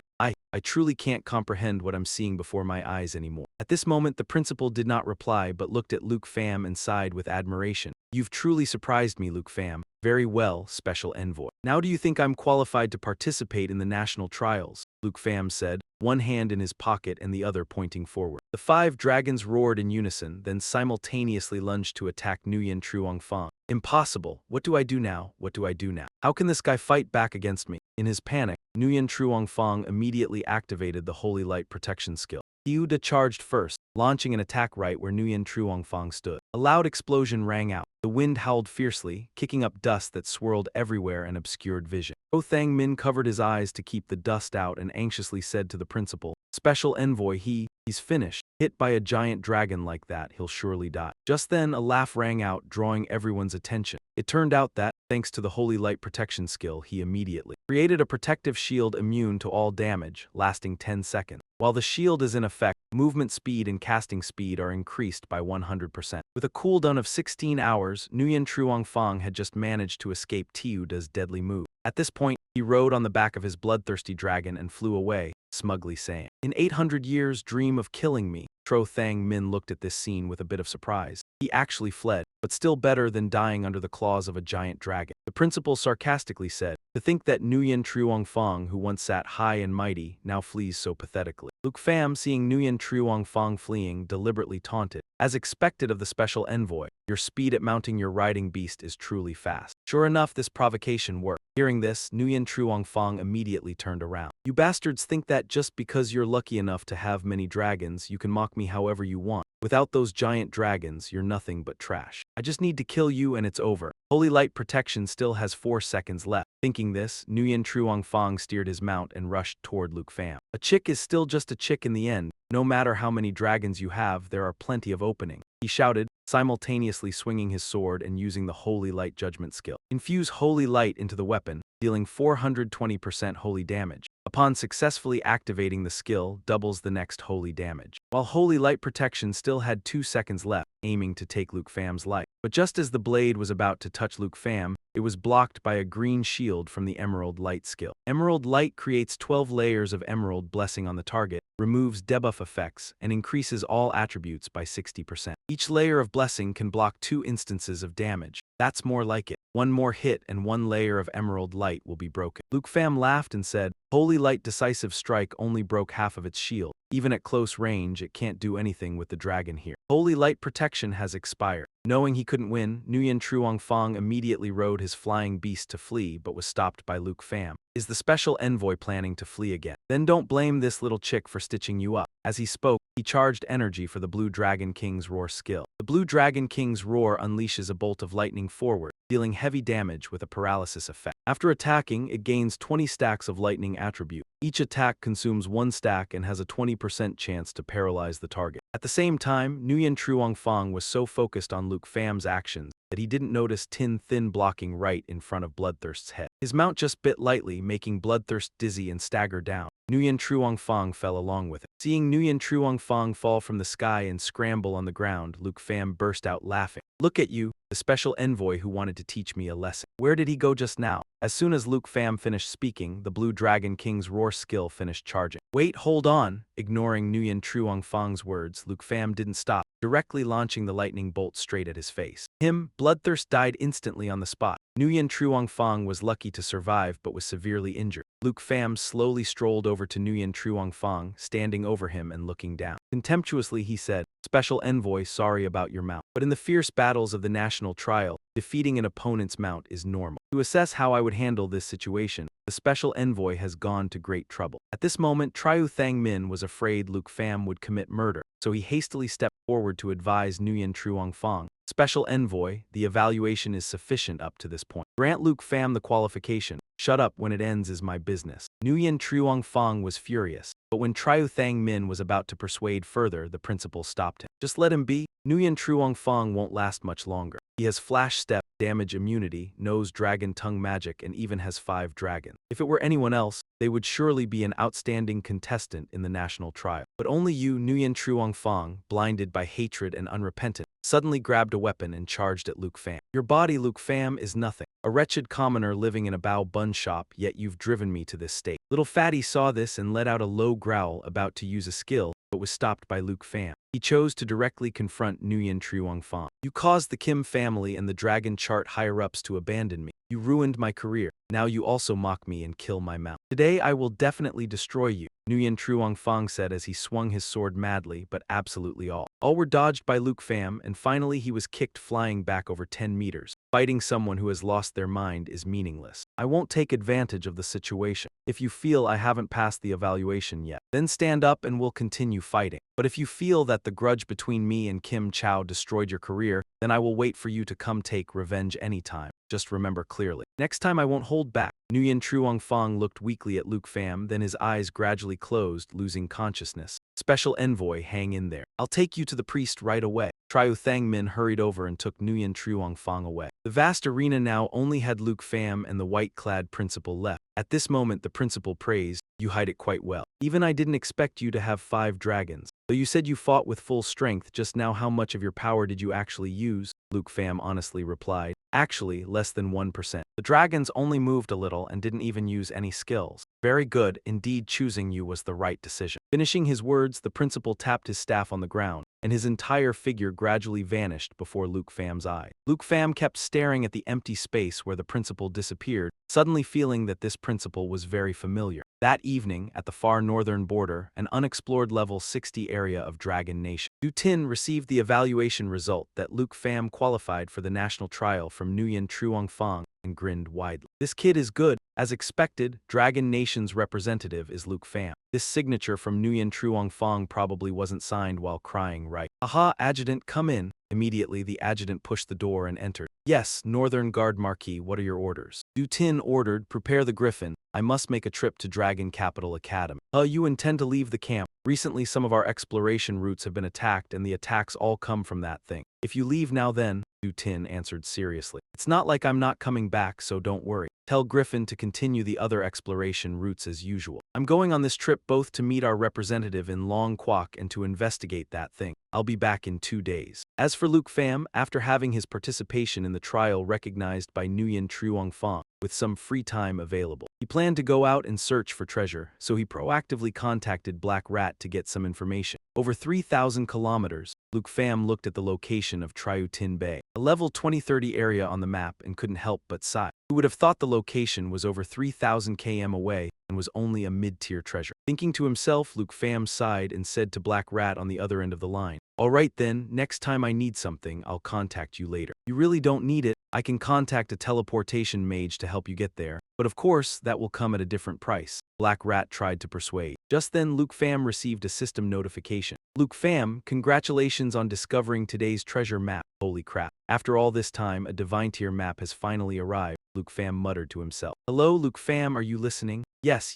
I truly can't comprehend what I'm seeing before my eyes anymore. At this moment, the principal did not reply but looked at Luke Pham and sighed with admiration. You've truly surprised me, Luke Pham. Very well, Special Envoy. Now do you think I'm qualified to participate in the national trials? Luke Pham said, one hand in his pocket and the other pointing forward. The 5 dragons roared in unison, then simultaneously lunged to attack Nguyen Truong Fong. Impossible. What do I do now? What do I do now? How can this guy fight back against me? In his panic, Nguyen Truong Fong immediately activated the Holy Light Protection skill. Tiu Da charged first, launching an attack right where Nguyen Truong Fong stood. A loud explosion rang out. The wind howled fiercely, kicking up dust that swirled everywhere and obscured vision. Ho Thang Min covered his eyes to keep the dust out and anxiously said to the principal, Special Envoy, he's finished. Hit by a giant dragon like that, he'll surely die. Just then, a laugh rang out, drawing everyone's attention. It turned out that, thanks to the Holy Light Protection skill, he immediately created a protective shield immune to all damage, lasting 10 seconds. While the shield is in effect, movement speed and casting speed are increased by 100%. With a cooldown of 16 hours, Nguyen Truong Fong had just managed to escape Tiu Da's deadly move. At this point, He rode on the back of his bloodthirsty dragon and flew away, smugly saying, "In 800 years, dream of killing me." Tro Thang Min looked at this scene with a bit of surprise. He actually fled, but still better than dying under the claws of a giant dragon. The principal sarcastically said, "To think that Nguyen Truong Fong, who once sat high and mighty, now flees so pathetically." Luke Pham, seeing Nguyen Truong Fong fleeing, deliberately taunted, "As expected of the special envoy, your speed at mounting your riding beast is truly fast." Sure enough, this provocation worked. Hearing this, Nguyen Truong Fong immediately turned around. "You bastards think that just because you're lucky enough to have many dragons, you can mock me however you want. Without those giant dragons, you're nothing but trash. I just need to kill you and it's over. Holy Light Protection still has 4 seconds left." Thinking this, Nguyen Truong Fong steered his mount and rushed toward Luke Pham. A chick is still just a chick in the end. No matter how many dragons you have, there are plenty of openings, he shouted, simultaneously swinging his sword and using the Holy Light Judgment skill. Infuse Holy Light into the weapon, dealing 420% holy damage. Upon successfully activating the skill, doubles the next holy damage. While Holy Light Protection still had 2 seconds left, aiming to take Luke Pham's life. But just as the blade was about to touch Luke Pham, it was blocked by a green shield from the Emerald Light skill. Emerald Light creates 12 layers of Emerald Blessing on the target, removes debuff effects, and increases all attributes by 60%. Each layer of Blessing can block 2 instances of damage. That's more like it. One more hit and 1 layer of Emerald Light will be broken. Luke Pham laughed and said, "Holy Light Decisive Strike only broke half of its shield. Even at close range, it can't do anything with the dragon here. Holy Light Protection has expired." Knowing he couldn't win, Nguyen Truong Fong immediately rode his flying beast to flee but was stopped by Luke Pham. "Is the special envoy planning to flee again? Then don't blame this little chick for stitching you up." As he spoke, he charged energy for the Blue Dragon King's Roar skill. The Blue Dragon King's Roar unleashes a bolt of lightning forward, dealing heavy damage with a paralysis effect. After attacking, it gains 20 stacks of lightning attribute. Each attack consumes 1 stack and has a 20% chance to paralyze the target. At the same time, Nguyen Truong Fong was so focused on Luke Pham's actions that he didn't notice Tin Thin blocking right in front of Bloodthirst's head. His mount just bit lightly, making Bloodthirst dizzy and stagger down. Nguyen Truong Fong fell along with it. Seeing Nguyen Truong Fong fall from the sky and scramble on the ground, Luke Pham burst out laughing. "Look at you, the special envoy who wanted to teach me a lesson. Where did he go just now?" As soon as Luke Pham finished speaking, the Blue Dragon King's Roar skill finished charging. "Wait, hold on." Ignoring Nguyen Truong Fong's words, Luke Pham didn't stop, directly launching the lightning bolt straight at his face. Bloodthirst died instantly on the spot. Nguyen Truong Fong was lucky to survive but was severely injured. Luke Pham slowly strolled over to Nguyen Truong Fong, standing over him and looking down. Contemptuously he said, "Special Envoy, sorry about your mount. But in the fierce battles of the national trial, defeating an opponent's mount is normal. To assess how I would handle this situation, the Special Envoy has gone to great trouble." At this moment, Triu Thang Min was afraid Luke Pham would commit murder, so he hastily stepped forward to advise Nguyen Truong Fong. "Special Envoy, the evaluation is sufficient up to this point. Grant Luke Pham the qualification. Shut up when it ends is my business." Nguyen Truong Fong was furious, but when Triu Thang Min was about to persuade further, the principal stopped him. "Just let him be. Nguyen Truong Fong won't last much longer. He has flash step, damage immunity, knows dragon tongue magic, and even has 5 dragons. If it were anyone else, they would surely be an outstanding contestant in the national trial. But only you, Nguyen Truong Fong, blinded by hatred and unrepentant, suddenly grabbed a weapon and charged at Luke Pham. Your body, Luke Pham, is nothing. A wretched commoner living in a bao bun shop, yet you've driven me to this state." Little Fatty saw this and let out a low growl, about to use a skill, but was stopped by Luke Pham. He chose to directly confront Nguyen Truong Fong. "You caused the Kim family and the Dragon Chart higher-ups to abandon me. You ruined my career. Now you also mock me and kill my mount. Today I will definitely destroy you," Nguyen Truong Fong said as he swung his sword madly, but absolutely all. All were dodged by Luke Pham, and finally he was kicked flying back over 10 meters. Fighting someone who has lost their mind is meaningless. I won't take advantage of the situation. If you feel I haven't passed the evaluation yet, then stand up and we'll continue fighting. But if you feel that the grudge between me and Kim Chow destroyed your career, then I will wait for you to come take revenge anytime. Just remember clearly. Next time I won't hold back." Nguyen Truong Fong looked weakly at Luke Pham, then his eyes gradually closed, losing consciousness. "Special Envoy, hang in there. I'll take you to the priest right away." Triu Thang Min hurried over and took Nguyen Truong Fong away. The vast arena now only had Luke Pham and the white-clad principal left. At this moment the principal praised, "You hide it quite well. Even I didn't expect you to have 5 dragons. Though you said you fought with full strength just now, how much of your power did you actually use?" Luke Pham honestly replied, "Actually, less than 1%. The dragons only moved a little and didn't even use any skills." "Very good, indeed choosing you was the right decision." Finishing his words, the principal tapped his staff on the ground, and his entire figure gradually vanished before Luke Pham's eye. Luke Pham kept staring at the empty space where the principal disappeared, suddenly feeling that this principal was very familiar. That evening, at the far northern border, an unexplored level 60 area of Dragon Nation, Du Tin received the evaluation result that Luke Pham qualified for the national trial from Nguyen Truong Fong and grinned widely. "This kid is good." As expected, Dragon Nation's representative is Luke Pham. This signature from Nguyen Truong Fong probably wasn't signed while crying, right? "Aha, adjutant, come in." Immediately, the adjutant pushed the door and entered. "Yes, Northern Guard Marquis, what are your orders?" Du Tin ordered, "Prepare the Griffin. I must make a trip to Dragon Capital Academy." You intend to leave the camp? Recently some of our exploration routes have been attacked and the attacks all come from that thing. If you leave now then," Du Tin answered seriously. "It's not like I'm not coming back, so don't worry. Tell Griffin to continue the other exploration routes as usual. I'm going on this trip both to meet our representative in Long Quoc and to investigate that thing. I'll be back in 2 days." As for Luke Pham, after having his participation in the trial recognized by Nguyen Truong Fong, with some free time available, he planned to go out and search for treasure, so he proactively contacted Black Rat to get some information. Over 3,000 kilometers, Luke Pham looked at the location of Triu Tin Bay, a level 2030 area on the map, and couldn't help but sigh. Who would have thought the location was over 3,000 km away and was only a mid-tier treasure? Thinking to himself, Luke Pham sighed and said to Black Rat on the other end of the line, "All right then, next time I need something, I'll contact you later." "You really don't need it. I can contact a teleportation mage to help you get there. But of course, that will come at a different price." Black Rat tried to persuade. Just then Luke Pham received a system notification. "Luke Pham, congratulations on discovering today's treasure map." Holy crap. After all this time, a divine tier map has finally arrived, Luke Pham muttered to himself. "Hello, Luke Pham, are you listening?" Yes.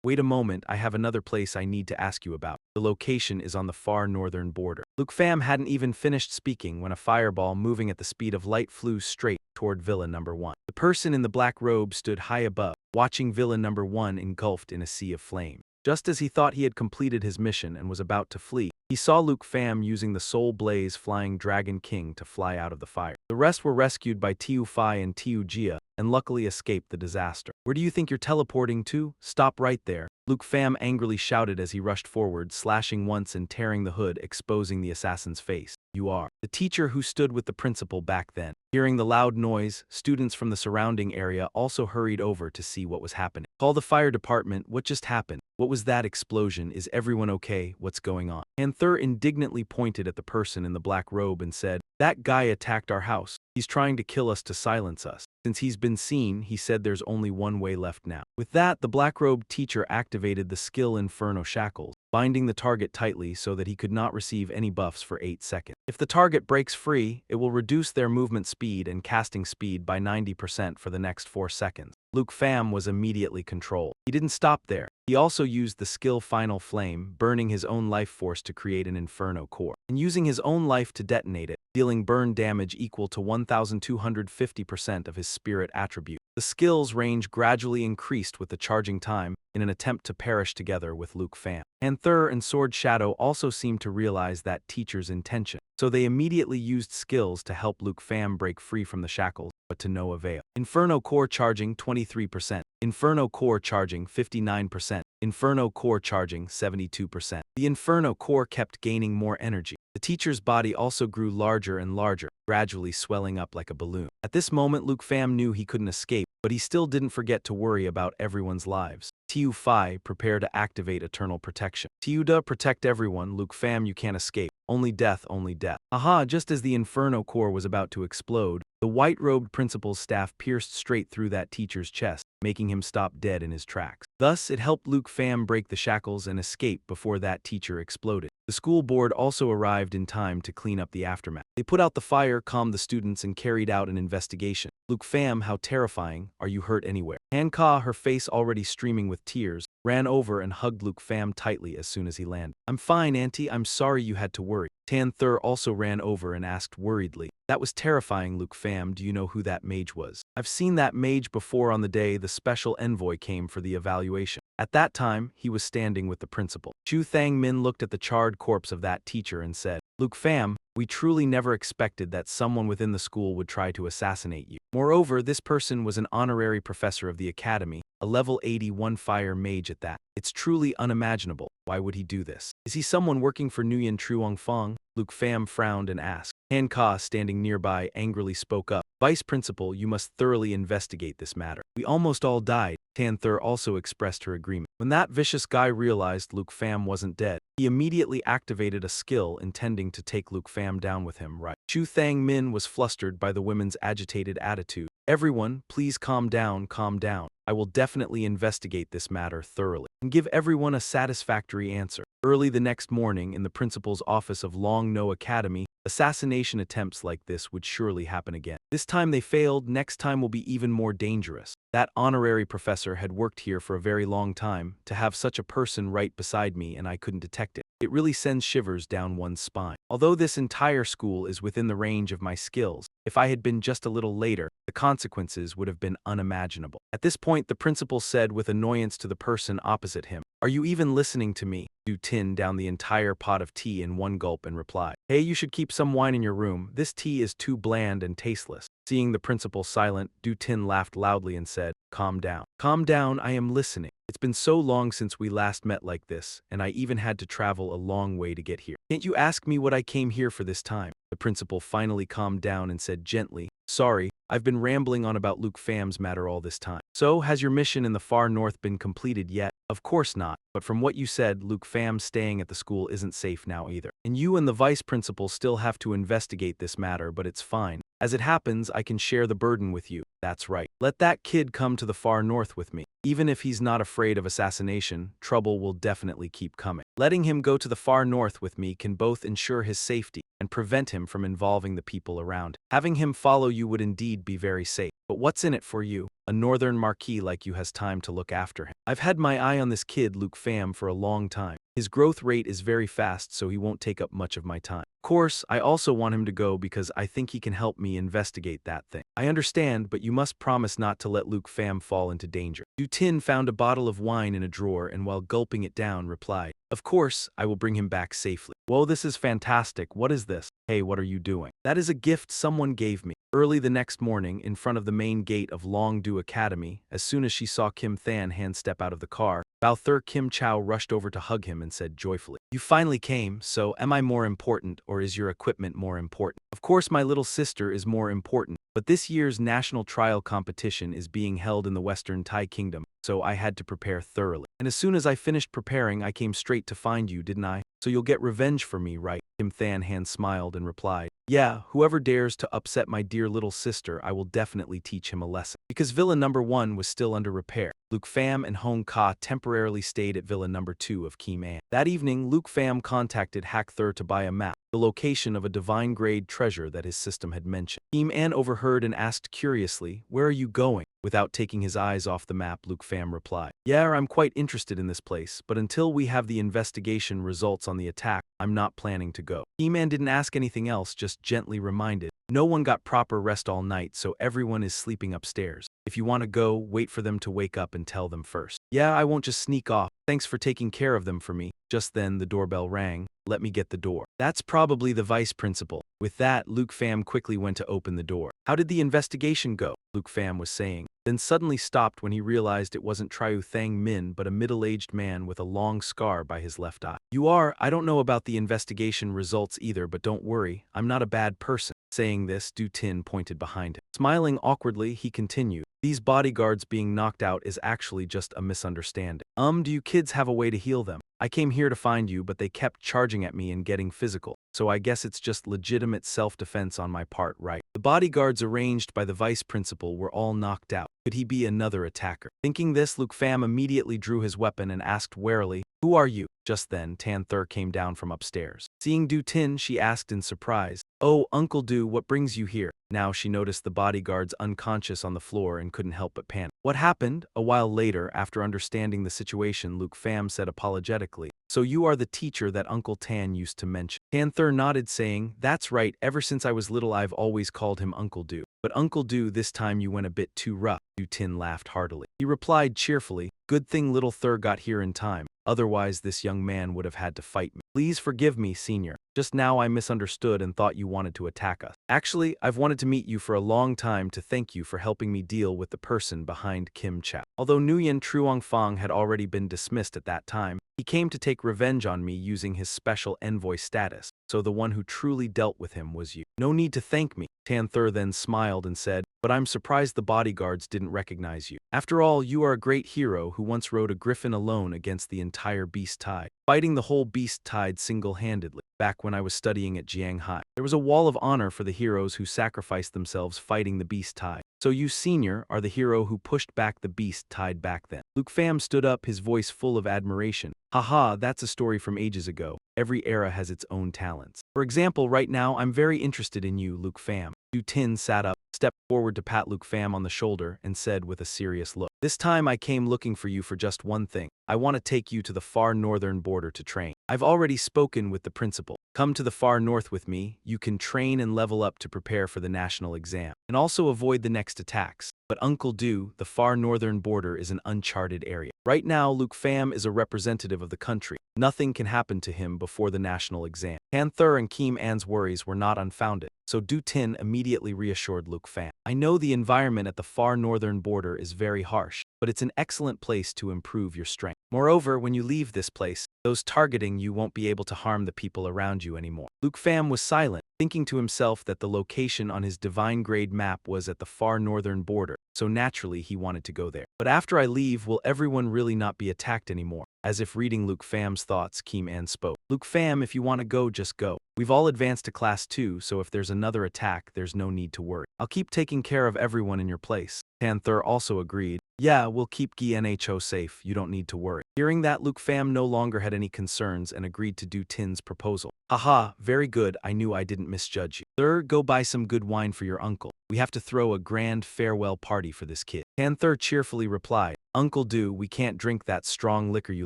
Wait a moment, I have another place I need to ask you about. The location is on the far northern border." Luke Pham hadn't even finished speaking when a fireball moving at the speed of light flew straight toward Villa Number 1. The person in the black robe stood high above, watching Villa Number 1 engulfed in a sea of flame. Just as he thought he had completed his mission and was about to flee, he saw Luke Pham using the Soul Blaze Flying Dragon King to fly out of the fire. The rest were rescued by Tiu Fai and Tiu Jia, and luckily escaped the disaster. "Where do you think you're teleporting to? Stop right there." Luke Pham angrily shouted as he rushed forward, slashing once and tearing the hood, exposing the assassin's face. "You are the teacher who stood with the principal back then." Hearing the loud noise, students from the surrounding area also hurried over to see what was happening. "Call the fire department. What just happened? What was that explosion? Is everyone okay? What's going on?" Panther indignantly pointed at the person in the black robe and said, "That guy attacked our house. He's trying to kill us to silence us. Since he's been seen, he said there's only one way left now." With that, the black-robed teacher activated the skill Inferno Shackles, binding the target tightly so that he could not receive any buffs for 8 seconds. If the target breaks free, it will reduce their movement speed and casting speed by 90% for the next 4 seconds. Luke Pham was immediately controlled. He didn't stop there. He also used the skill Final Flame, burning his own life force to create an Inferno core, and using his own life to detonate it, dealing burn damage equal to 1,250% of his spirit attribute. The skill's range gradually increased with the charging time in an attempt to perish together with Luke Pham. Panther and Sword Shadow also seemed to realize that teacher's intention, so they immediately used skills to help Luke Pham break free from the shackles, but to no avail. Inferno Core charging 23%, Inferno Core charging 59%, Inferno Core charging 72%. The Inferno Core kept gaining more energy. The teacher's body also grew larger and larger, gradually swelling up like a balloon. At this moment Luke Pham knew he couldn't escape, but he still didn't forget to worry about everyone's lives. Tiu Fai, prepare to activate Eternal Protection. Tiuda, protect everyone. Luke Pham, you can't escape. Only death, only death. Aha, just as the Inferno Core was about to explode, the white-robed principal's staff pierced straight through that teacher's chest, making him stop dead in his tracks. Thus, it helped Luke Pham break the shackles and escape before that teacher exploded. The school board also arrived in time to clean up the aftermath. They put out the fire, calmed the students, and carried out an investigation. Luke Pham, how terrifying. Are you hurt anywhere? Han-Ka, her face already streaming with tears, ran over and hugged Luke Pham tightly as soon as he landed. I'm fine, Auntie. I'm sorry you had to worry. Tan Thur also ran over and asked worriedly. That was terrifying, Luke Pham. Do you know who that mage was? I've seen that mage before on the day the special envoy came for the evaluation. At that time, he was standing with the principal. Chu Thang Min looked at the charred corpse of that teacher and said, Luke Pham, we truly never expected that someone within the school would try to assassinate you. Moreover, this person was an honorary professor of the academy, a level 81 fire mage at that. It's truly unimaginable. Why would he do this? Is he someone working for Nguyen Truong Fong? Luke Pham frowned and asked. Han Ka, standing nearby, angrily spoke up. Vice Principal, you must thoroughly investigate this matter. We almost all died. Tan Thur also expressed her agreement. When that vicious guy realized Luke Pham wasn't dead, he immediately activated a skill intending to take Luke Pham down with him, right? Chu Thang Min was flustered by the women's agitated attitude. Everyone, please calm down, calm down. I will definitely investigate this matter thoroughly and give everyone a satisfactory answer. Early the next morning, in the principal's office of Long No Academy, assassination attempts like this would surely happen again. This time they failed, next time will be even more dangerous. That honorary professor had worked here for a very long time. To have such a person right beside me and I couldn't detect it. It really sends shivers down one's spine. Although this entire school is within the range of my skills, if I had been just a little later, the consequences would have been unimaginable. At this point, the principal said with annoyance to the person opposite him, Are you even listening to me? Du Tin down the entire pot of tea in one gulp and replied, Hey, you should keep some wine in your room. This tea is too bland and tasteless. Seeing the principal silent, Du Tin laughed loudly and said, Calm down. Calm down, I am listening. It's been so long since we last met like this, and I even had to travel a long way to get here. Can't you ask me what I came here for this time? The principal finally calmed down and said gently, Sorry, I've been rambling on about Luke Pham's matter all this time. So, has your mission in the far north been completed yet? Of course not, but from what you said, Luke Pham staying at the school isn't safe now either. And you and the vice principal still have to investigate this matter, but it's fine. As it happens, I can share the burden with you. That's right. Let that kid come to the far north with me. Even if he's not afraid of assassination, trouble will definitely keep coming. Letting him go to the far north with me can both ensure his safety and prevent him from involving the people around. Having him follow you would indeed be very safe. But what's in it for you? A northern marquis like you has time to look after him. I've had my eye on this kid Luke Pham for a long time. His growth rate is very fast, so he won't take up much of my time. Of course, I also want him to go because I think he can help me investigate that thing. I understand, but you must promise not to let Luke Pham fall into danger. Du Tin found a bottle of wine in a drawer and while gulping it down replied, Of course, I will bring him back safely. Whoa, this is fantastic. What is this? Hey, what are you doing? That is a gift someone gave me. Early the next morning, in front of the main gate of Long Du Academy, as soon as she saw Kim Than hand step out of the car, Bao Thur Kim Chow rushed over to hug him and said joyfully, You finally came, so am I more important or is your equipment more important? Of course my little sister is more important, but this year's national trial competition is being held in the Western Thai Kingdom, so I had to prepare thoroughly. And as soon as I finished preparing, I came straight to find you, didn't I? So you'll get revenge for me, right? Kim Than Han smiled and replied, Yeah, whoever dares to upset my dear little sister, I will definitely teach him a lesson. Because Villa number 1 was still under repair, Luke Pham and Hong Ka temporarily stayed at Villa number 2 of Kim An. That evening, Luke Pham contacted Hak Thur to buy a map, the location of a divine-grade treasure that his system had mentioned. Kim An overheard and asked curiously, Where are you going? Without taking his eyes off the map, Luke Pham replied, Yeah, I'm quite interested in this place, but until we have the investigation results on the attack, I'm not planning to go. Kim An didn't ask anything else, just gently reminded, No one got proper rest all night, so everyone is sleeping upstairs. If you want to go, wait for them to wake up and tell them first. Yeah, I won't just sneak off. Thanks for taking care of them for me. Just then, the doorbell rang. Let me get the door. That's probably the vice principal. With that, Luke Pham quickly went to open the door. How did the investigation go? Luke Pham was saying, then suddenly stopped when he realized it wasn't Triu Thang Min but a middle-aged man with a long scar by his left eye. I don't know about the investigation results either, but don't worry, I'm not a bad person. Saying this, Du Tin pointed behind him. Smiling awkwardly, he continued, These bodyguards being knocked out is actually just a misunderstanding. Do you kids have a way to heal them? I came here to find you, but they kept charging at me and getting physical, so I guess it's just legitimate self-defense on my part, right? The bodyguards arranged by the vice principal were all knocked out. Could he be another attacker? Thinking this, Luke Pham immediately drew his weapon and asked warily, Who are you? Just then, Tan Thur came down from upstairs. Seeing Du Tin, she asked in surprise, Oh, Uncle Du, what brings you here? Now she noticed the bodyguards unconscious on the floor and couldn't help but panic. What happened? A while later, after understanding the situation, Luke Pham said apologetically, So you are the teacher that Uncle Tan used to mention. Panther nodded, saying, "That's right, ever since I was little I've always called him Uncle Do. But Uncle Do, this time you went a bit too rough." Tin laughed heartily. He replied cheerfully, "Good thing little Thur got here in time. Otherwise this young man would have had to fight me. Please forgive me, senior. Just now I misunderstood and thought you wanted to attack us. Actually, I've wanted to meet you for a long time to thank you for helping me deal with the person behind Kim Chow." Although Nguyen Truongfang had already been dismissed at that time, he came to take revenge on me using his special envoy status, so the one who truly dealt with him was you. "No need to thank me." Tanther then smiled and said, "But I'm surprised the bodyguards didn't recognize you. After all, you are a great hero who once rode a griffin alone against the entire beast tide, fighting the whole beast tide single-handedly. Back when I was studying at Jianghai, there was a wall of honor for the heroes who sacrificed themselves fighting the beast tide. So you, senior, are the hero who pushed back the beast tide back then." Luke Pham stood up, his voice full of admiration. "Haha, that's a story from ages ago. Every era has its own talents. For example, right now I'm very interested in you, Luke Pham." Du Tin sat up, stepped forward to pat Luke Pham on the shoulder, and said with a serious look, "This time I came looking for you for just one thing. I want to take you to the far northern border to train. I've already spoken with the principal. Come to the far north with me. You can train and level up to prepare for the national exam, and also avoid the next attacks. But Uncle Do, the far northern border is an uncharted area. Right now, Luke Pham is a representative of the country. Nothing can happen to him before the national exam." Panther and Kim An's worries were not unfounded, so Du Tin immediately reassured Luke Pham. "I know the environment at the far northern border is very harsh, but it's an excellent place to improve your strength. Moreover, when you leave this place, those targeting you won't be able to harm the people around you anymore." Luke Pham was silent, thinking to himself that the location on his divine grade map was at the far northern border, so naturally he wanted to go there. "But after I leave, will everyone really not be attacked anymore?" As if reading Luke Pham's thoughts, Kim An spoke. "Luke Pham, if you want to go, just go. We've all advanced to Class 2, so if there's another attack, there's no need to worry. I'll keep taking care of everyone in your place." Panther also agreed. "Yeah, we'll keep Gnho safe, you don't need to worry." Hearing that, Luke Pham no longer had any concerns and agreed to Du Tin's proposal. "Haha, very good, I knew I didn't misjudge you. Thur, go buy some good wine for your uncle. We have to throw a grand farewell party for this kid." Panther cheerfully replied, "Uncle Do, we can't drink that strong liquor you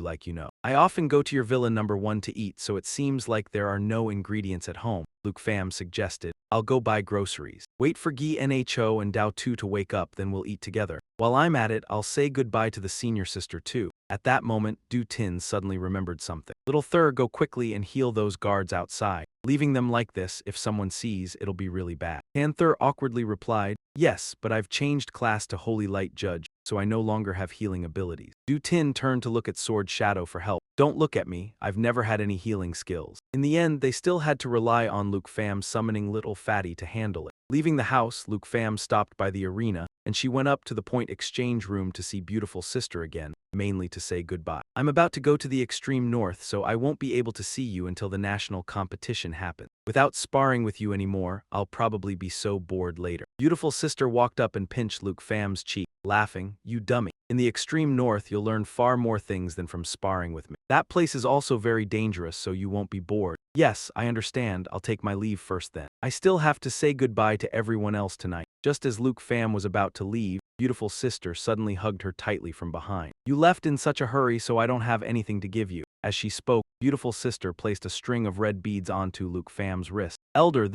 like, you know. I often go to your villa number 1 to eat, so it seems like there are no ingredients at home." Luke Pham suggested, "I'll go buy groceries. Wait for Gnho and Dao Tu to wake up, then we'll eat together. While I'm at it, I'll say goodbye to the senior sister too." At that moment, Du Tin suddenly remembered something. "Little Thur, go quickly and heal those guards outside. Leaving them like this, if someone sees, it'll be really bad." Panther awkwardly replied, "Yes, but I've changed class to Holy Light Judge, so I no longer have healing abilities." Du Tin turned to look at Sword Shadow for help. "Don't look at me, I've never had any healing skills." In the end, they still had to rely on Luke Pham summoning Little Fatty to handle it. Leaving the house, Luke Pham stopped by the arena, and she went up to the point exchange room to see beautiful sister again, mainly to say goodbye. "I'm about to go to the extreme north, so I won't be able to see you until the national competition happens. Without sparring with you anymore, I'll probably be so bored later." Beautiful sister walked up and pinched Luke Pham's cheek, laughing, "You dummy. In the extreme north, you'll learn far more things than from sparring with me. That place is also very dangerous, so you won't be bored." "Yes, I understand. I'll take my leave first then. I still have to say goodbye to everyone else tonight." Just as Luke Pham was about to leave, beautiful sister suddenly hugged her tightly from behind. "You left in such a hurry, so I don't have anything to give you." As she spoke, beautiful sister placed a string of red beads onto Luke Pham's wrist. "Elder,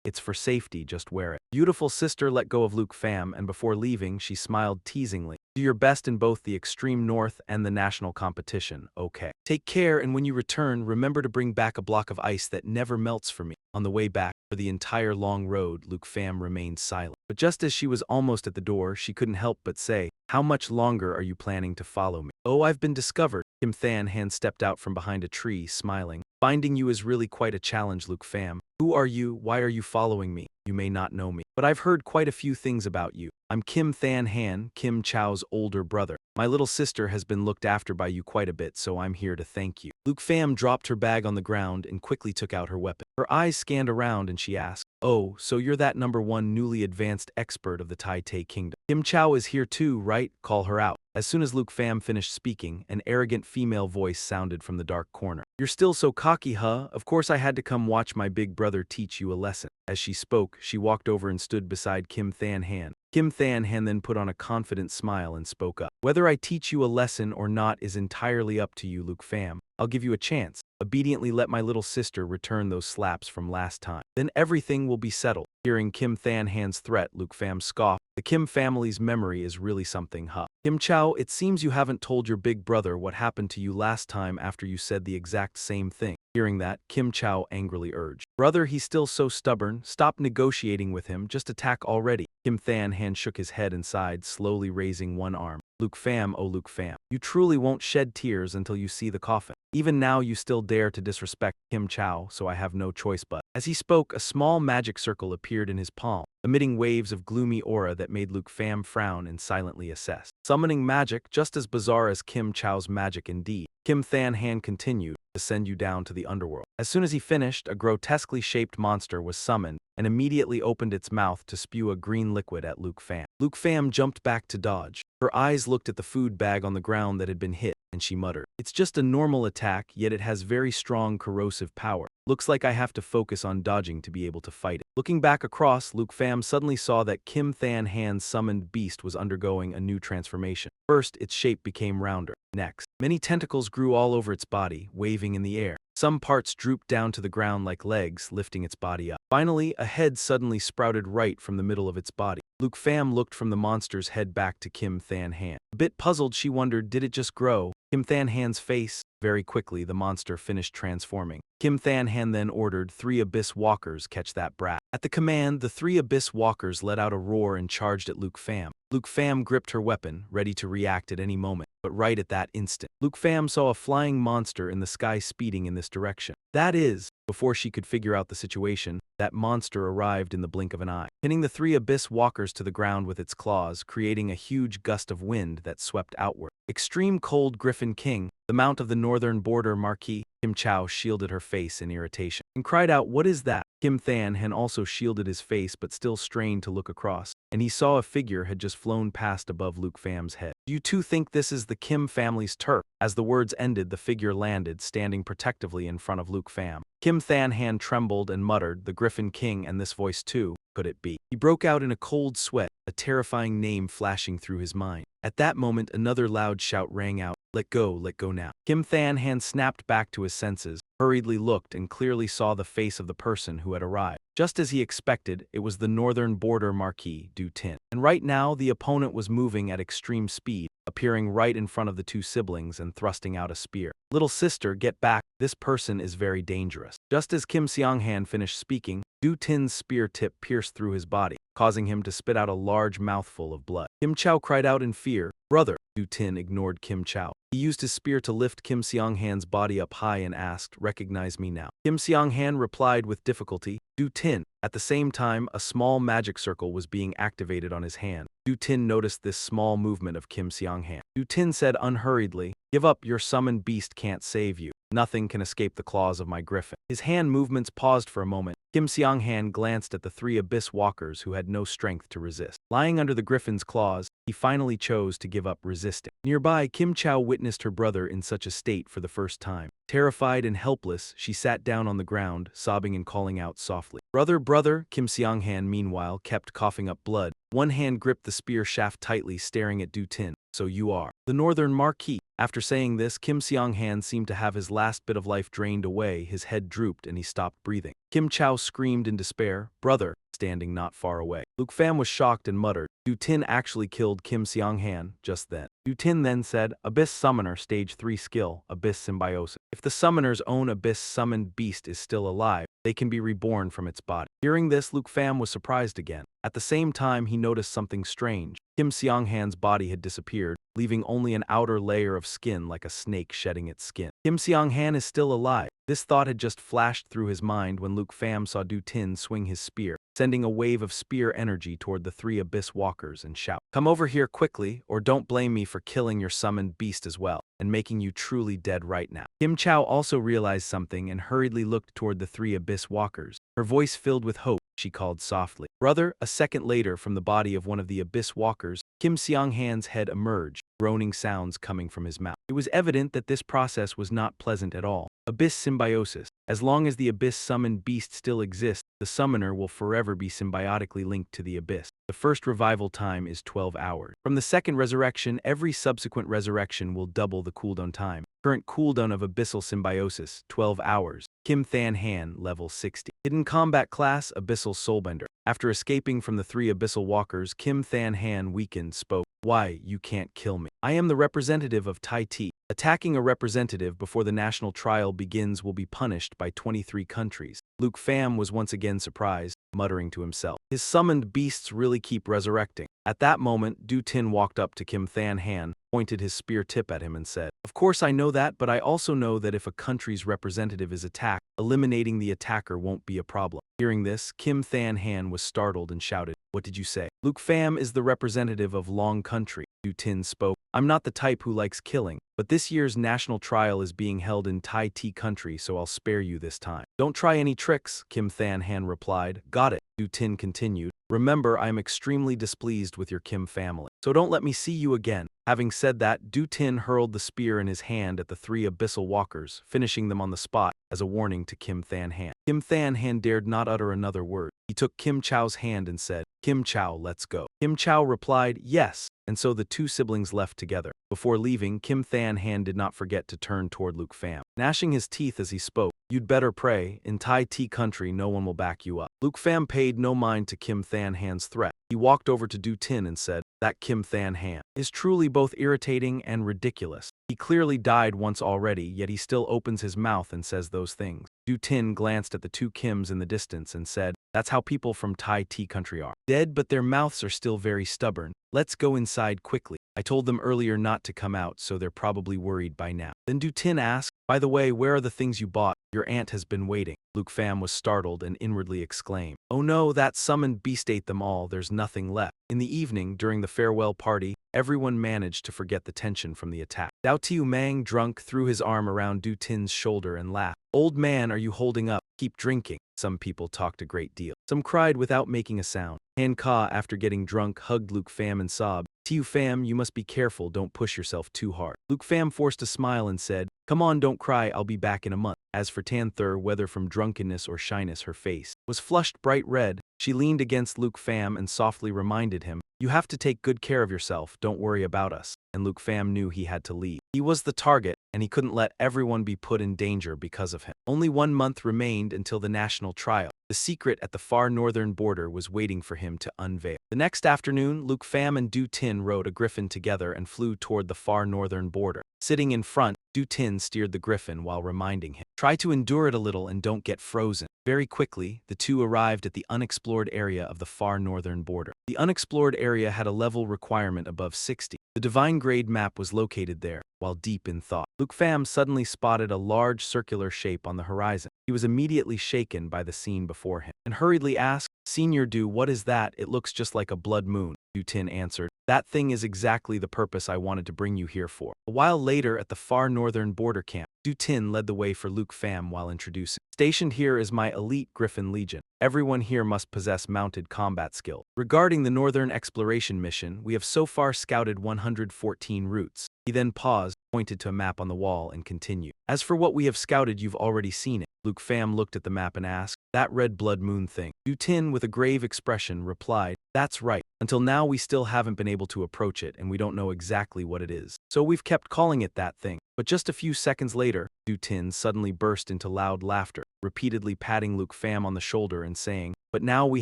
it's for safety, just wear it." Beautiful sister let go of Luke Pham, and before leaving, she smiled teasingly. "Do your best in both the extreme north and the national competition, okay? Take care, and when you return, remember to bring back a block of ice that never melts for me." On the way back, for the entire long road, Luke Pham remained silent. But just as she was almost at the door, she couldn't help but say, "How much longer are you planning to follow me?" "Oh, I've been discovered." Kim Than Han stepped out from behind a tree, smiling. "Finding you is really quite a challenge, Luke Pham. Who are you? Why are you following me? You may not know me, but I've heard quite a few things about you. I'm Kim Than Han, Kim Chow's older brother. My little sister has been looked after by you quite a bit, so I'm here to thank you." Luke Pham dropped her bag on the ground and quickly took out her weapon. Her eyes scanned around and she asked, "Oh, so you're that number 1 newly advanced expert of the Tai Tai Kingdom. Kim Chow is here too, right? Call her out." As soon as Luke Pham finished speaking, an arrogant female voice sounded from the dark corner. "You're still so cocky, huh? Of course I had to come watch my big brother teach you a lesson." As she spoke, she walked over and stood beside Kim Than Han. Kim Than Han then put on a confident smile and spoke up. "Whether I teach you a lesson or not is entirely up to you, Luke Pham. I'll give you a chance. Obediently let my little sister return those slaps from last time. Then everything will be settled. Hearing Kim Than Han's threat, Luke Pham scoffed. The Kim family's memory is really something, huh? Kim Chow, it seems you haven't told your big brother what happened to you last time after you said the exact same thing. Hearing that, Kim Chow angrily urged. Brother, he's still so stubborn. Stop negotiating with him. Just attack already. Kim Than Han shook his head and sighed, slowly raising one arm. Luke Pham, oh Luke Pham, you truly won't shed tears until you see the coffin. Even now you still dare to disrespect Kim Chow, so I have no choice but. As he spoke, a small magic circle appeared in his palm, emitting waves of gloomy aura that made Luke Pham frown and silently assess. Summoning magic, just as bizarre as Kim Chow's magic indeed. Kim Than Han continued to send you down to the underworld. As soon as he finished, a grotesquely shaped monster was summoned and immediately opened its mouth to spew a green liquid at Luke Pham. Luke Pham jumped back to dodge. Her eyes looked at the food bag on the ground that had been hit, and she muttered, "It's just a normal attack, yet it has very strong corrosive power. Looks like I have to focus on dodging to be able to fight it." Looking back across, Luke Pham suddenly saw that Kim Than Han's summoned beast was undergoing a new transformation. First, its shape became rounder. Next, many tentacles grew all over its body, waving in the air. Some parts drooped down to the ground like legs, lifting its body up. Finally, a head suddenly sprouted right from the middle of its body. Luke Pham looked from the monster's head back to Kim Than Han. A bit puzzled, she wondered, did it just grow? Kim Than Han's face. Very quickly, the monster finished transforming. Kim Than Han then ordered 3 Abyss Walkers catch that brat. At the command, the 3 Abyss Walkers let out a roar and charged at Luke Pham. Luke Pham gripped her weapon, ready to react at any moment. But right at that instant, Luke Pham saw a flying monster in the sky speeding in this direction. That is, before she could figure out the situation, that monster arrived in the blink of an eye, pinning the 3 Abyss Walkers to the ground with its claws, creating a huge gust of wind that swept outward. Extreme Cold Griffin King, the mount of the northern border Marquis, Kim Chow shielded her face in irritation and cried out, "What is that?" Kim Than Han also shielded his face but still strained to look across, and he saw a figure had just flown past above Luke Pham's head. "Do you two think this is the Kim family's turf?" As the words ended, the figure landed, standing protectively in front of Luke Pham. Kim Than Han trembled and muttered, "The Griffin King, and this voice too, could it be?" He broke out in a cold sweat, a terrifying name flashing through his mind. At that moment, another loud shout rang out, let go now." Kim Than Han snapped back to his senses, hurriedly looked and clearly saw the face of the person who had arrived. Just as he expected, it was the northern border Marquis Du Tin. And right now, the opponent was moving at extreme speed, appearing right in front of the 2 siblings and thrusting out a spear. "Little sister, get back. This person is very dangerous." Just as Kim Seong-han finished speaking, Du Tin's spear tip pierced through his body, causing him to spit out a large mouthful of blood. Kim Chow cried out in fear, "Brother!" Du Tin ignored Kim Chow. He used his spear to lift Kim Seong-han's body up high and asked, "Recognize me now?" Kim Seong-han replied with difficulty, "Du Tin." At the same time, a small magic circle was being activated on his hand. Du Tin noticed this small movement of Kim Seong-han. Du Tin said unhurriedly, "Give up, your summoned beast can't save you. Nothing can escape the claws of my griffin." His hand movements paused for a moment. Kim Seong-han glanced at the 3 Abyss Walkers who had no strength to resist. Lying under the griffin's claws, he finally chose to give up resisting. Nearby, Kim Chow witnessed her brother in such a state for the first time. Terrified and helpless, she sat down on the ground, sobbing and calling out softly, "Brother, brother!" Kim Seong-han, meanwhile, kept coughing up blood. One hand gripped the spear shaft tightly, staring at Du Tin. "So you are the Northern Marquis." After saying this, Kim Seong-han seemed to have his last bit of life drained away, his head drooped and he stopped breathing. Kim Chow screamed in despair, "Brother!" standing not far away. Luke Pham was shocked and muttered, Du Tin actually killed Kim Seong-han just then. Du Tin then said, "Abyss Summoner Stage 3 skill, Abyss Symbiosis. If the summoner's own Abyss summoned beast is still alive, they can be reborn from its body." Hearing this, Luke Pham was surprised again. At the same time, he noticed something strange. Kim Seong-han's body had disappeared, leaving only an outer layer of skin like a snake shedding its skin. Kim Seong-han is still alive. This thought had just flashed through his mind when Luke Pham saw Du Tin swing his spear, sending a wave of spear energy toward the 3 Abyss Walkers and shout, "Come over here quickly, or don't blame me for killing your summoned beast as well, and making you truly dead right now." Kim Chow also realized something and hurriedly looked toward the 3 Abyss Walkers. Her voice filled with hope, she called softly, "Brother!" A second later, from the body of one of the Abyss Walkers, Kim Seong-han's head emerged, groaning sounds coming from his mouth. It was evident that this process was not pleasant at all. Abyss Symbiosis. As long as the Abyss summoned beast still exists, the summoner will forever be symbiotically linked to the Abyss. The first revival time is 12 hours. From the second resurrection, every subsequent resurrection will double the cooldown time. Current cooldown of Abyssal Symbiosis, 12 hours. Kim Than Han, level 60. Hidden combat class, Abyssal Soulbender. After escaping from the 3 Abyssal Walkers, Kim Than Han weakened, spoke. Why, you can't kill me. I am the representative of Tai Ti. Attacking a representative before the national trial begins will be punished by 23 countries. Luke Pham was once again surprised, muttering to himself. His summoned beasts really keep resurrecting. At that moment, Du Tin walked up to Kim Than Han, pointed his spear tip at him and said, Of course I know that, but I also know that if a country's representative is attacked, eliminating the attacker won't be a problem. Hearing this, Kim Than Han was startled and shouted, What did you say? Luke Pham is the representative of Long Country. Du Tin spoke. I'm not the type who likes killing, but this year's national trial is being held in Tai Ti country, so I'll spare you this time. Don't try any tricks, Kim Than Han replied. Got it, Du Tin continued. Remember, I am extremely displeased with your Kim family, so don't let me see you again. Having said that, Du Tin hurled the spear in his hand at the 3 Abyssal Walkers, finishing them on the spot, as a warning to Kim Than Han. Kim Than Han dared not utter another word. He took Kim Chow's hand and said, Kim Chow, let's go. Kim Chow replied, yes, and so the 2 siblings left together. Before leaving, Kim Than Han did not forget to turn toward Luke Pham, gnashing his teeth as he spoke. You'd better pray, in Tai Ti country no one will back you up. Luke Pham paid no mind to Kim Than Han's threat. He walked over to Du Tin and said, That Kim Than Han is truly both irritating and ridiculous. He clearly died once already, yet he still opens his mouth and says those things. Du Tin glanced at the 2 Kims in the distance and said, That's how people from Tai Ti country are. Dead, but their mouths are still very stubborn. Let's go inside quickly. I told them earlier not to come out, so they're probably worried by now. Then Du Tin asked, By the way, where are the things you bought? Your aunt has been waiting. Luke Pham was startled and inwardly exclaimed, Oh no, that summoned beast ate them all, there's nothing left. In the evening, during the farewell party, everyone managed to forget the tension from the attack. Dao Tiu Mang, drunk, threw his arm around Du Tin's shoulder and laughed. Old man, are you holding up? Keep drinking. Some people talked a great deal. Some cried without making a sound. Han Ka, after getting drunk, hugged Luke Pham and sobbed, Tiu Pham, you must be careful, don't push yourself too hard. Luke Pham forced a smile and said, Come on, don't cry, I'll be back in a month. As for Tan Thur, whether from drunkenness or shyness, her face was flushed bright red. She leaned against Luke Pham and softly reminded him, You have to take good care of yourself, don't worry about us. And Luke Pham knew he had to leave. He was the target, and he couldn't let everyone be put in danger because of him. Only 1 month remained until the national trial. The secret at the far northern border was waiting for him to unveil. The next afternoon, Luke Pham and Du Tin rode a griffin together and flew toward the far northern border. Sitting in front, Du Tin steered the griffin while reminding him, Try to endure it a little and don't get frozen. Very quickly, the 2 arrived at the unexplored area of the far northern border. The unexplored area had a level requirement above 60. The divine grade map was located there. While deep in thought, Luke Pham suddenly spotted a large circular shape on the horizon. He was immediately shaken by the scene before him, and hurriedly asked, Senior Du, what is that? It looks just like a blood moon. Du Tin answered, That thing is exactly the purpose I wanted to bring you here for. A while later, at the far northern border camp, Du Tin led the way for Luke Pham while introducing, Stationed here is my elite Griffin Legion. Everyone here must possess mounted combat skill. Regarding the Northern Exploration mission, we have so far scouted 114 routes. He then paused, pointed to a map on the wall, and continued. As for what we have scouted, you've already seen it. Luke Pham looked at the map and asked, That red blood moon thing? Du Tin, with a grave expression, replied, That's right. Until now we still haven't been able to approach it, and we don't know exactly what it is. So we've kept calling it that thing. But just a few seconds later, Du Tin suddenly burst into loud laughter, repeatedly patting Luke Pham on the shoulder and saying, But now we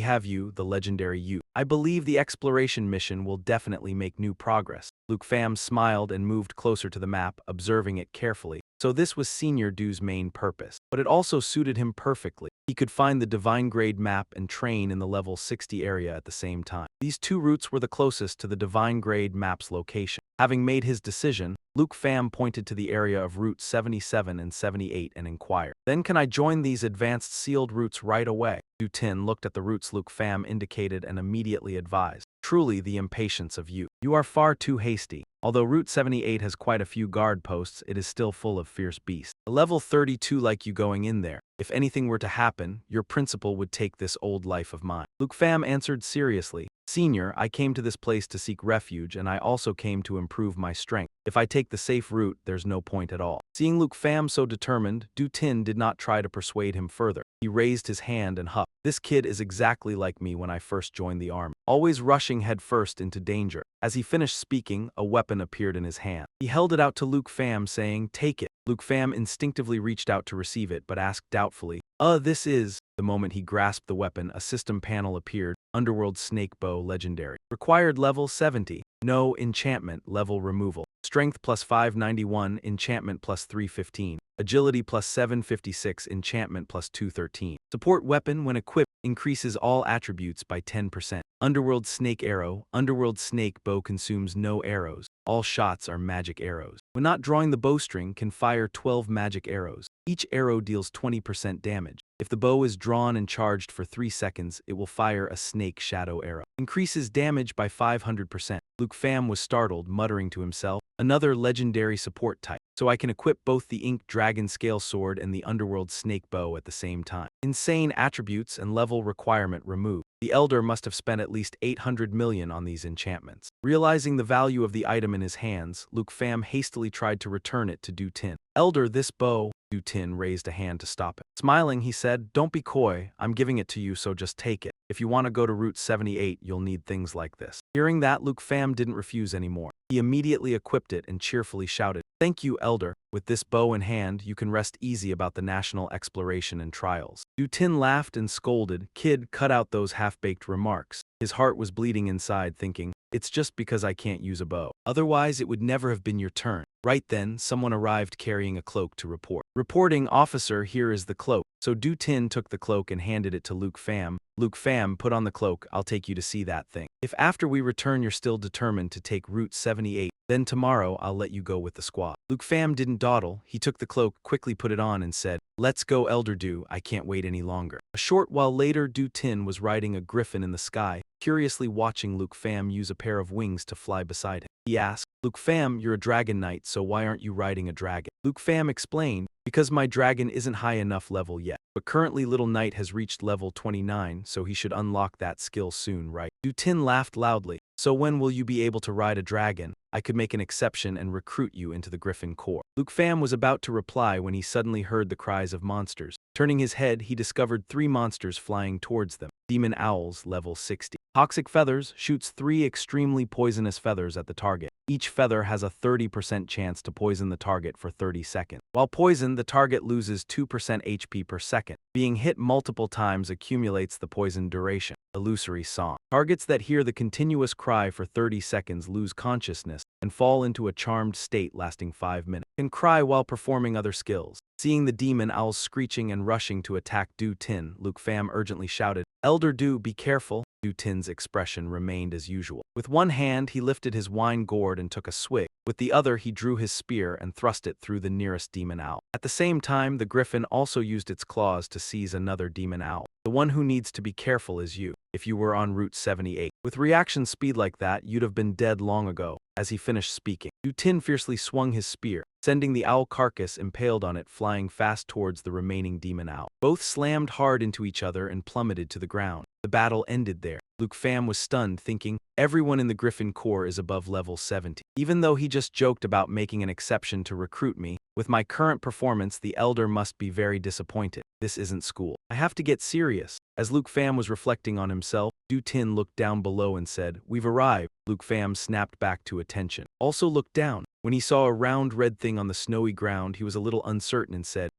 have you, the legendary you. I believe the exploration mission will definitely make new progress. Luke Pham smiled and moved closer to the map, observing it carefully. So this was Senior Du's main purpose. But it also suited him perfectly. He could find the divine grade map and train in the level 60 area at the same time. These 2 routes were the closest to the divine grade map's location. Having made his decision, Luke Pham pointed to the area of Route 77 and 78 and inquired, Then can I join these advanced sealed routes right away? Du Tin looked at the routes Luke Pham indicated and immediately advised, Truly the impatience of you. You are far too hasty. Although Route 78 has quite a few guard posts, it is still full of fierce beasts. A level 32 like you going in there. If anything were to happen, your principal would take this old life of mine. Luke Pham answered seriously, Senior, I came to this place to seek refuge, and I also came to improve my strength. If I take the safe route, there's no point at all. Seeing Luke Pham so determined, Du Tin did not try to persuade him further. He raised his hand and huffed. This kid is exactly like me when I first joined the army. Always rushing plunging headfirst into danger. As he finished speaking, a weapon appeared in his hand. He held it out to Luke Pham, saying, "Take it." Luke Pham instinctively reached out to receive it, but asked doubtfully, this is. The moment he grasped the weapon, a system panel appeared. Underworld Snake Bow Legendary. Required level 70. No enchantment level removal. Strength plus 591, enchantment plus 315. Agility plus 756, enchantment plus 213. Support weapon when equipped increases all attributes by 10%. Underworld Snake Arrow. Underworld Snake Bow consumes no arrows. All shots are magic arrows. When not drawing the bowstring, can fire 12 magic arrows. Each arrow deals 20% damage. If the bow is drawn and charged for 3 seconds, it will fire a snake shadow arrow. Increases damage by 500%. Luke Pham was startled, muttering to himself, "Another legendary support type. So I can equip both the Ink Dragon Scale Sword and the Underworld Snake Bow at the same time. Insane attributes and level requirement removed." The Elder must have spent at least 800 million on these enchantments. Realizing the value of the item in his hands, Luke Pham hastily tried to return it to Du Tin. "Elder, this bow." Du Tin raised a hand to stop him. Smiling, he said, "Don't be coy, I'm giving it to you, so just take it. If you want to go to Route 78, you'll need things like this." Hearing that, Luke Pham didn't refuse anymore. He immediately equipped it and cheerfully shouted, "Thank you, Elder. With this bow in hand, you can rest easy about the national exploration and trials." Du Tin laughed and scolded, "Kid, cut out those half-baked remarks." His heart was bleeding inside, thinking, "It's just because I can't use a bow. Otherwise, it would never have been your turn." Right then, someone arrived carrying a cloak to report. "Reporting, officer, here is the cloak." So Du Tin took the cloak and handed it to Luke Pham. "Luke Pham, put on the cloak, I'll take you to see that thing. If after we return you're still determined to take Route 78, then tomorrow I'll let you go with the squad." Luke Pham didn't dawdle. He took the cloak, quickly put it on and said, "Let's go, Elder Du, I can't wait any longer." A short while later, Du Tin was riding a griffin in the sky, curiously watching Luke Pham use a pair of wings to fly beside him. He asked, "Luke Pham, you're a dragon knight, so why aren't you riding a dragon?" Luke Pham explained, "Because my dragon isn't high enough level yet, but currently Little Knight has reached level 29, so he should unlock that skill soon, right?" Du Tin laughed loudly. "So when will you be able to ride a dragon? I could make an exception and recruit you into the Griffin Corps." Luke Pham was about to reply when he suddenly heard the cries of monsters. Turning his head, he discovered 3 monsters flying towards them. Demon Owls, level 60. Toxic Feathers shoots 3 extremely poisonous feathers at the target. Each feather has a 30% chance to poison the target for 30 seconds. While poisoned, the target loses 2% HP per second. Being hit multiple times accumulates the poison duration. Illusory Song. Targets that hear the continuous cry for 30 seconds lose consciousness and fall into a charmed state lasting 5 minutes. Can cry while performing other skills. Seeing the demon owls screeching and rushing to attack Du Tin, Luke Pham urgently shouted, "Elder Du, be careful." Du Tin's expression remained as usual. With one hand, he lifted his wine gourd and took a swig. With the other, he drew his spear and thrust it through the nearest demon owl. At the same time, the griffin also used its claws to seize another demon owl. "The one who needs to be careful is you. If you were on Route 78. With reaction speed like that, you'd have been dead long ago." As he finished speaking, Du Tin fiercely swung his spear, sending the owl carcass impaled on it flying fast towards the remaining demon owl. Both slammed hard into each other and plummeted to the ground. The battle ended there. Luke Pham was stunned, thinking, everyone in the Griffin Corps is above level 70. Even though he just joked about making an exception to recruit me, with my current performance, the Elder must be very disappointed. This isn't school. I have to get serious. As Luke Pham was reflecting on himself, Du Tin looked down below and said, "We've arrived." Luke Pham snapped back to attention. Also looked down. When he saw a round red thing on the snowy ground, he was a little uncertain and said,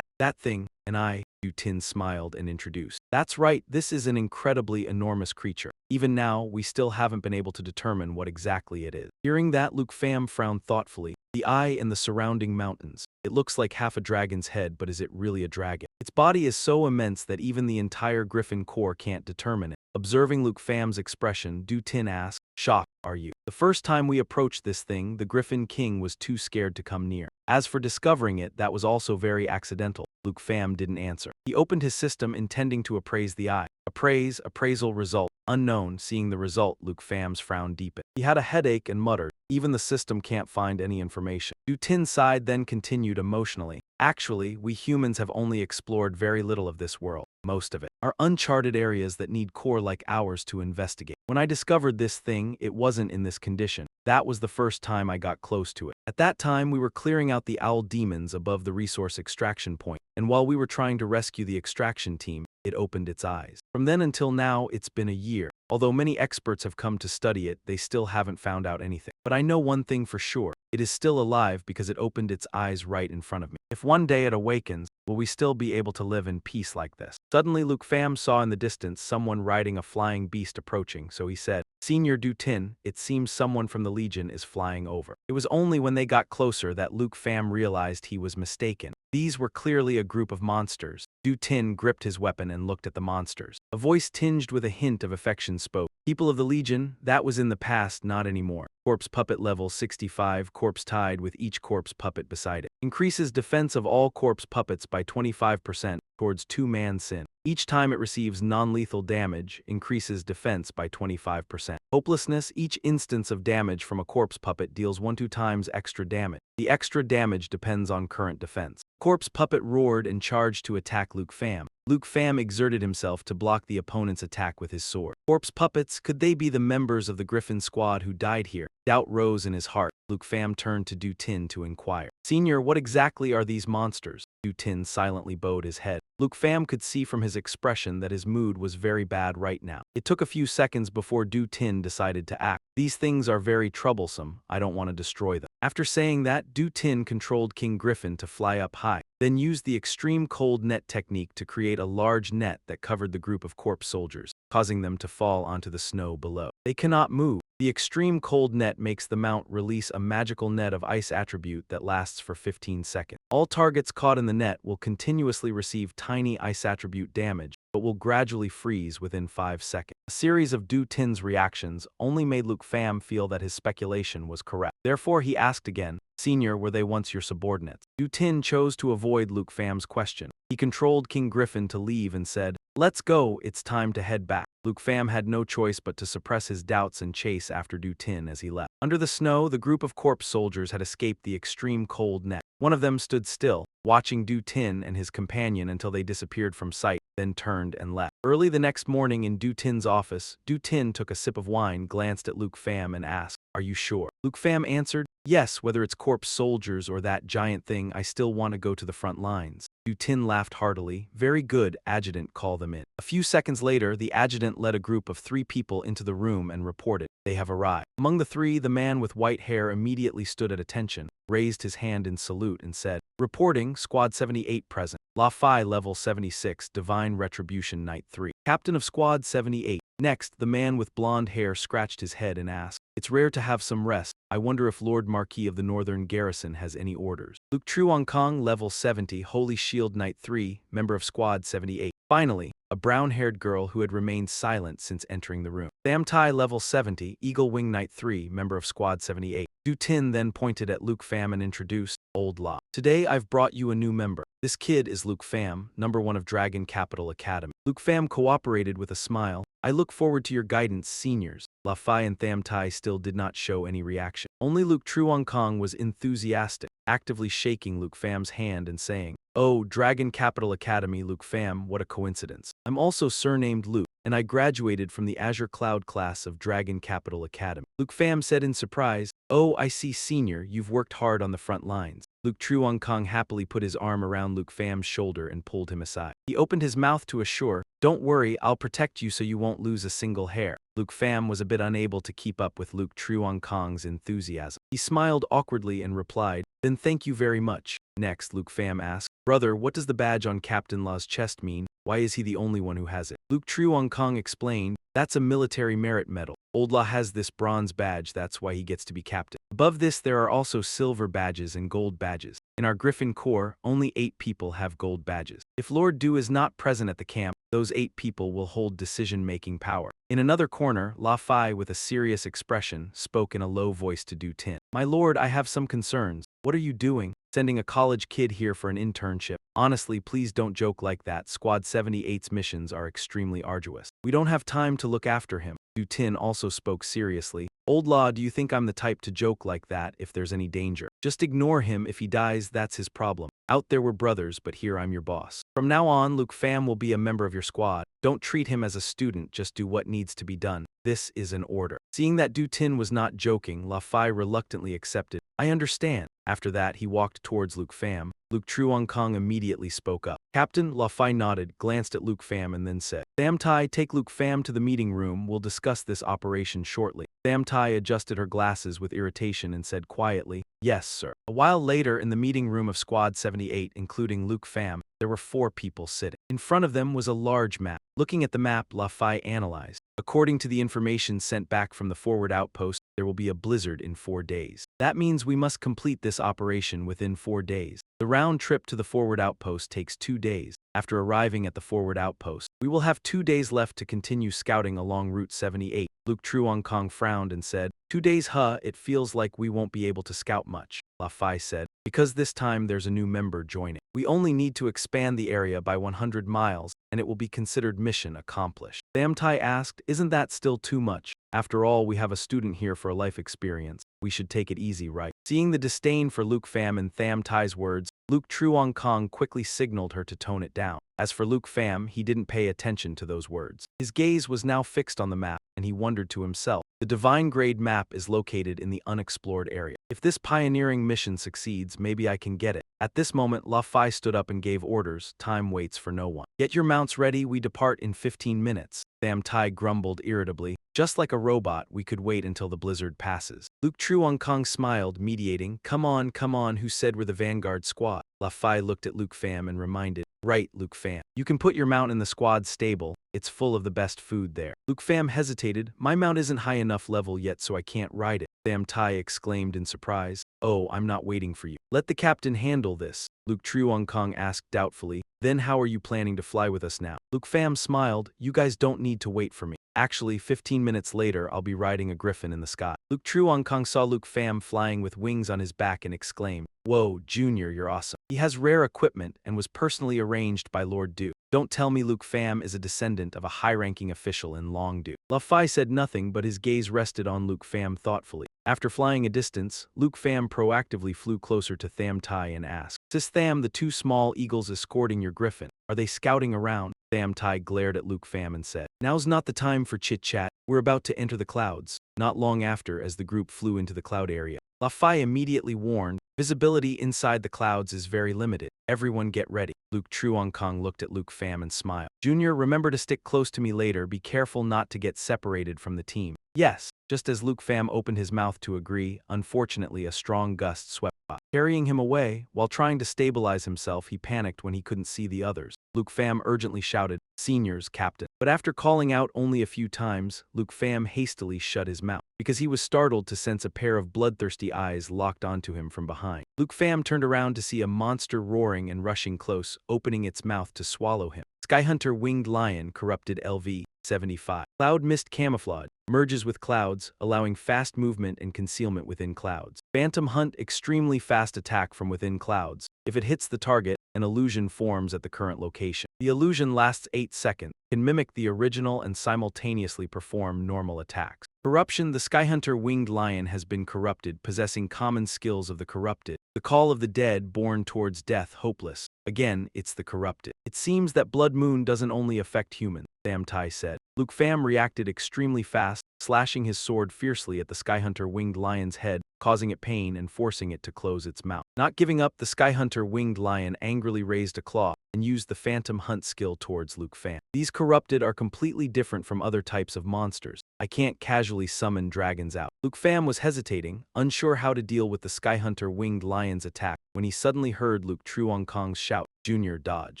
That thing, and I." Du Tin smiled and introduced. "That's right, this is an incredibly enormous creature. Even now, we still haven't been able to determine what exactly it is." Hearing that, Luke Pham frowned thoughtfully. "The eye and the surrounding mountains. It looks like half a dragon's head, but is it really a dragon? Its body is so immense that even the entire Griffin Corps can't determine it." Observing Luke Pham's expression, Du Tin asked, "Shocked, are you?" "The first time we approached this thing, the Griffin King was too scared to come near. As for discovering it, that was also very accidental." Luke Pham didn't answer. He opened his system intending to appraise the eye. Appraisal result, unknown. Seeing the result, Luke Pham's frown deepened. He had a headache and muttered, "Even the system can't find any information." Du Tin sighed, then continued emotionally, "Actually, we humans have only explored very little of this world. Most of it are uncharted areas that need core like ours to investigate. When I discovered this thing, it wasn't in this condition. That was the first time I got close to it. At that time, we were clearing out the owl demons above the resource extraction point, and while we were trying to rescue the extraction team, it opened its eyes. From then until now, it's been a year. Although many experts have come to study it, they still haven't found out anything. But I know one thing for sure. It is still alive because it opened its eyes right in front of me. If one day it awakens, will we still be able to live in peace like this? Suddenly Luke Pham saw in the distance someone riding a flying beast approaching, so he said, "Senior Du Tin, it seems someone from the Legion is flying over." It was only when they got closer that Luke Pham realized he was mistaken. These were clearly a group of monsters. Du Tin gripped his weapon and looked at the monsters. A voice tinged with a hint of affection spoke. "People of the Legion, that was in the past, not anymore. Corpse puppet level 65, corpse tied with each corpse puppet beside it. Increases defense of all corpse puppets by 25% towards 2-man sin. Each time it receives non-lethal damage, increases defense by 25%. Hopelessness, each instance of damage from a corpse puppet deals 1-2 times extra damage. The extra damage depends on current defense." Corpse puppet roared and charged to attack Luke Pham. Luke Pham exerted himself to block the opponent's attack with his sword. Corpse puppets, could they be the members of the Griffin squad who died here? Doubt rose in his heart. Luke Pham turned to Du Tin to inquire. "Senior, what exactly are these monsters?" Du Tin silently bowed his head. Luke Pham could see from his expression that his mood was very bad right now. It took a few seconds before Du Tin decided to act. "These things are very troublesome. I don't want to destroy them." After saying that, Du Tin controlled King Griffin to fly up high, then used the extreme cold net technique to create a large net that covered the group of corpse soldiers, causing them to fall onto the snow below. They cannot move. The extreme cold net makes the mount release a magical net of ice attribute that lasts for 15 seconds. All targets caught in the net will continuously receive tiny ice attribute damage, but will gradually freeze within 5 seconds. A series of Du Tin's reactions only made Luke Pham feel that his speculation was correct. Therefore he asked again, "Senior, were they once your subordinates?" Du Tin chose to avoid Luke Pham's question. He controlled King Griffin to leave and said, "Let's go, it's time to head back." Luke Pham had no choice but to suppress his doubts and chase after Du Tin as he left. Under the snow, the group of corpse soldiers had escaped the extreme cold net. One of them stood still, watching Du Tin and his companion until they disappeared from sight, then turned and left. Early the next morning in Du Tin's office, Du Tin took a sip of wine, glanced at Luke Pham and asked, "Are you sure?" Luke Pham answered, "Yes, whether it's corpse soldiers or that giant thing, I still want to go to the front lines." Du Tin laughed heartily. "Very good, Adjutant, call them in." A few seconds later, the adjutant led a group of 3 people into the room and reported, "They have arrived." Among the 3, the man with white hair immediately stood at attention, raised his hand in salute and said, "Reporting, Squad 78 present. La Phi level 76, Divine Retribution Night 3. Captain of Squad 78. Next, the man with blonde hair scratched his head and asked, "It's rare to have some rest. I wonder if Lord Marquis of the Northern Garrison has any orders." Luke Truong Kong, level 70, Holy Shield Knight 3, member of Squad 78. Finally, a brown-haired girl who had remained silent since entering the room. Tham Tai, level 70, Eagle Wing Knight 3, member of Squad 78. Du Tin then pointed at Luke Pham and introduced, "Old La. Today I've brought you a new member. This kid is Luke Pham, number 1 of Dragon Capital Academy." Luke Pham cooperated with a smile. "I look forward to your guidance, seniors." La Phi and Tham Tai still did not show any reaction. Only Luke Truong Kong was enthusiastic, actively shaking Luke Pham's hand and saying, "Oh, Dragon Capital Academy, Luke Pham, what a coincidence. I'm also surnamed Luke, and I graduated from the Azure Cloud class of Dragon Capital Academy." Luke Pham said in surprise, "Oh, I see, senior, you've worked hard on the front lines." Luke Truong Kong happily put his arm around Luke Pham's shoulder and pulled him aside. He opened his mouth to assure, "Don't worry, I'll protect you so you won't lose a single hair." Luke Pham was a bit unable to keep up with Luke Truong Kong's enthusiasm. He smiled awkwardly and replied, "Then thank you very much." Next, Luke Pham asked, "Brother, what does the badge on Captain La's chest mean? Why is he the only one who has it?" Luke Truong Kong explained, "That's a military merit medal. Old La has this bronze badge, that's why he gets to be captain. Above this there are also silver badges and gold badges. In our Griffin Corps, only 8 people have gold badges. If Lord Du is not present at the camp, those 8 people will hold decision-making power." In another corner, La Phi, with a serious expression, spoke in a low voice to Du Tin. "My lord, I have some concerns. What are you doing? Sending a college kid here for an internship? Honestly, please don't joke like that. Squad 78's missions are extremely arduous. We don't have time to look after him." Du Tin also spoke seriously. "Old La, do you think I'm the type to joke like that if there's any danger? Just ignore him. If he dies, that's his problem. Out there we're brothers, but here I'm your boss. From now on, Luke Pham will be a member of your squad. Don't treat him as a student, just do what needs to be done. This is an order." Seeing that Du Tin was not joking, La Phi reluctantly accepted. "I understand." After that, he walked towards Luke Pham. Luke Truong-kong immediately spoke up. Captain La Fai nodded, glanced at Luke Pham and then said, Tham Tai, take Luke Pham to the meeting room, we'll discuss this operation shortly. Tham Tai adjusted her glasses with irritation and said quietly, yes, sir. A while later, in the meeting room of Squad 78, including Luke Pham, there were 4 people sitting. In front of them was a large map. Looking at the map, La Fai analyzed. According to the information sent back from the forward outpost, there will be a blizzard in 4 days. That means we must complete this operation within 4 days. The round trip to the forward outpost takes 2 days. After arriving at the forward outpost, we will have 2 days left to continue scouting along Route 78. Luke Truong-kong frowned and said, 2 days, huh? It feels like we won't be able to scout much. La Fai said, because this time there's a new member joining. We only need to expand the area by 100 miles, and it will be considered mission accomplished. Tham Tai asked, isn't that still too much? After all, we have a student here for a life experience. We should take it easy, right? Seeing the disdain for Luke Pham in Tham Tai's words, Luke Truong-kong quickly signaled her to tone it down. As for Luke Pham, he didn't pay attention to those words. His gaze was now fixed on the map, and he wondered to himself, the divine grade map is located in the unexplored area. If this pioneering mission succeeds, maybe I can get it. At this moment, La Fai stood up and gave orders. Time waits for no one. Get your mounts ready, we depart in 15 minutes. Tham Tai grumbled irritably. Just like a robot, we could wait until the blizzard passes. Luke Truong-kong smiled, mediating. Come on, who said we're the vanguard squad? La Fai looked at Luke Pham and reminded, right, Luke Pham. You can put your mount in the squad stable. It's full of the best food there. Luke Pham hesitated. My mount isn't high enough level yet, so I can't ride it. Tham Tai exclaimed in surprise. Oh, I'm not waiting for you. Let the captain handle this. Luke Truong-kong asked doubtfully. Then how are you planning to fly with us now? Luke Pham smiled. You guys don't need to wait for me. Actually, 15 minutes later, I'll be riding a griffin in the sky. Luke Truong-kong saw Luke Pham flying with wings on his back and exclaimed, whoa, Junior, you're awesome. He has rare equipment and was personally arranged by Lord Du. Don't tell me Luke Pham is a descendant of a high-ranking official in Long Du. La Fai said nothing, but his gaze rested on Luke Pham thoughtfully. After flying a distance, Luke Pham proactively flew closer to Tham Tai and asked, Sis Tham, the 2 small eagles escorting your griffin, are they scouting around? Tham Tai glared at Luke Pham and said, now's not the time for chit-chat, we're about to enter the clouds. Not long after, as the group flew into the cloud area, La Fai immediately warned, visibility inside the clouds is very limited. Everyone get ready. Luke Truong-kong looked at Luke Pham and smiled. Junior, remember to stick close to me later. Be careful not to get separated from the team. Yes. Just as Luke Pham opened his mouth to agree, unfortunately a strong gust swept by, carrying him away. While trying to stabilize himself, he panicked when he couldn't see the others. Luke Pham urgently shouted, Seniors, Captain. But after calling out only a few times, Luke Pham hastily shut his mouth, because he was startled to sense a pair of bloodthirsty eyes locked onto him from behind. Luke Pham turned around to see a monster roaring and rushing close, opening its mouth to swallow him. Skyhunter Winged Lion, corrupted LV 75. Cloud Mist Camouflage merges with clouds, allowing fast movement and concealment within clouds. Phantom Hunt, extremely fast attack from within clouds. If it hits the target, an illusion forms at the current location. The illusion lasts 8 seconds, can mimic the original and simultaneously perform normal attacks. Corruption, the Skyhunter Winged Lion has been corrupted, possessing common skills of the corrupted. The call of the dead, born towards death, hopeless. Again, it's the corrupted. It seems that Blood Moon doesn't only affect humans, Tham Tai said. Luke Pham reacted extremely fast, slashing his sword fiercely at the Skyhunter Winged Lion's head, causing it pain and forcing it to close its mouth. Not giving up, the Skyhunter Winged Lion angrily raised a claw and used the Phantom Hunt skill towards Luke Pham. These corrupted are completely different from other types of monsters. I can't casually summon dragons out. Luke Pham was hesitating, unsure how to deal with the Skyhunter Winged Lion's attack, when he suddenly heard Luke Truong-kong's shout, Junior, dodge.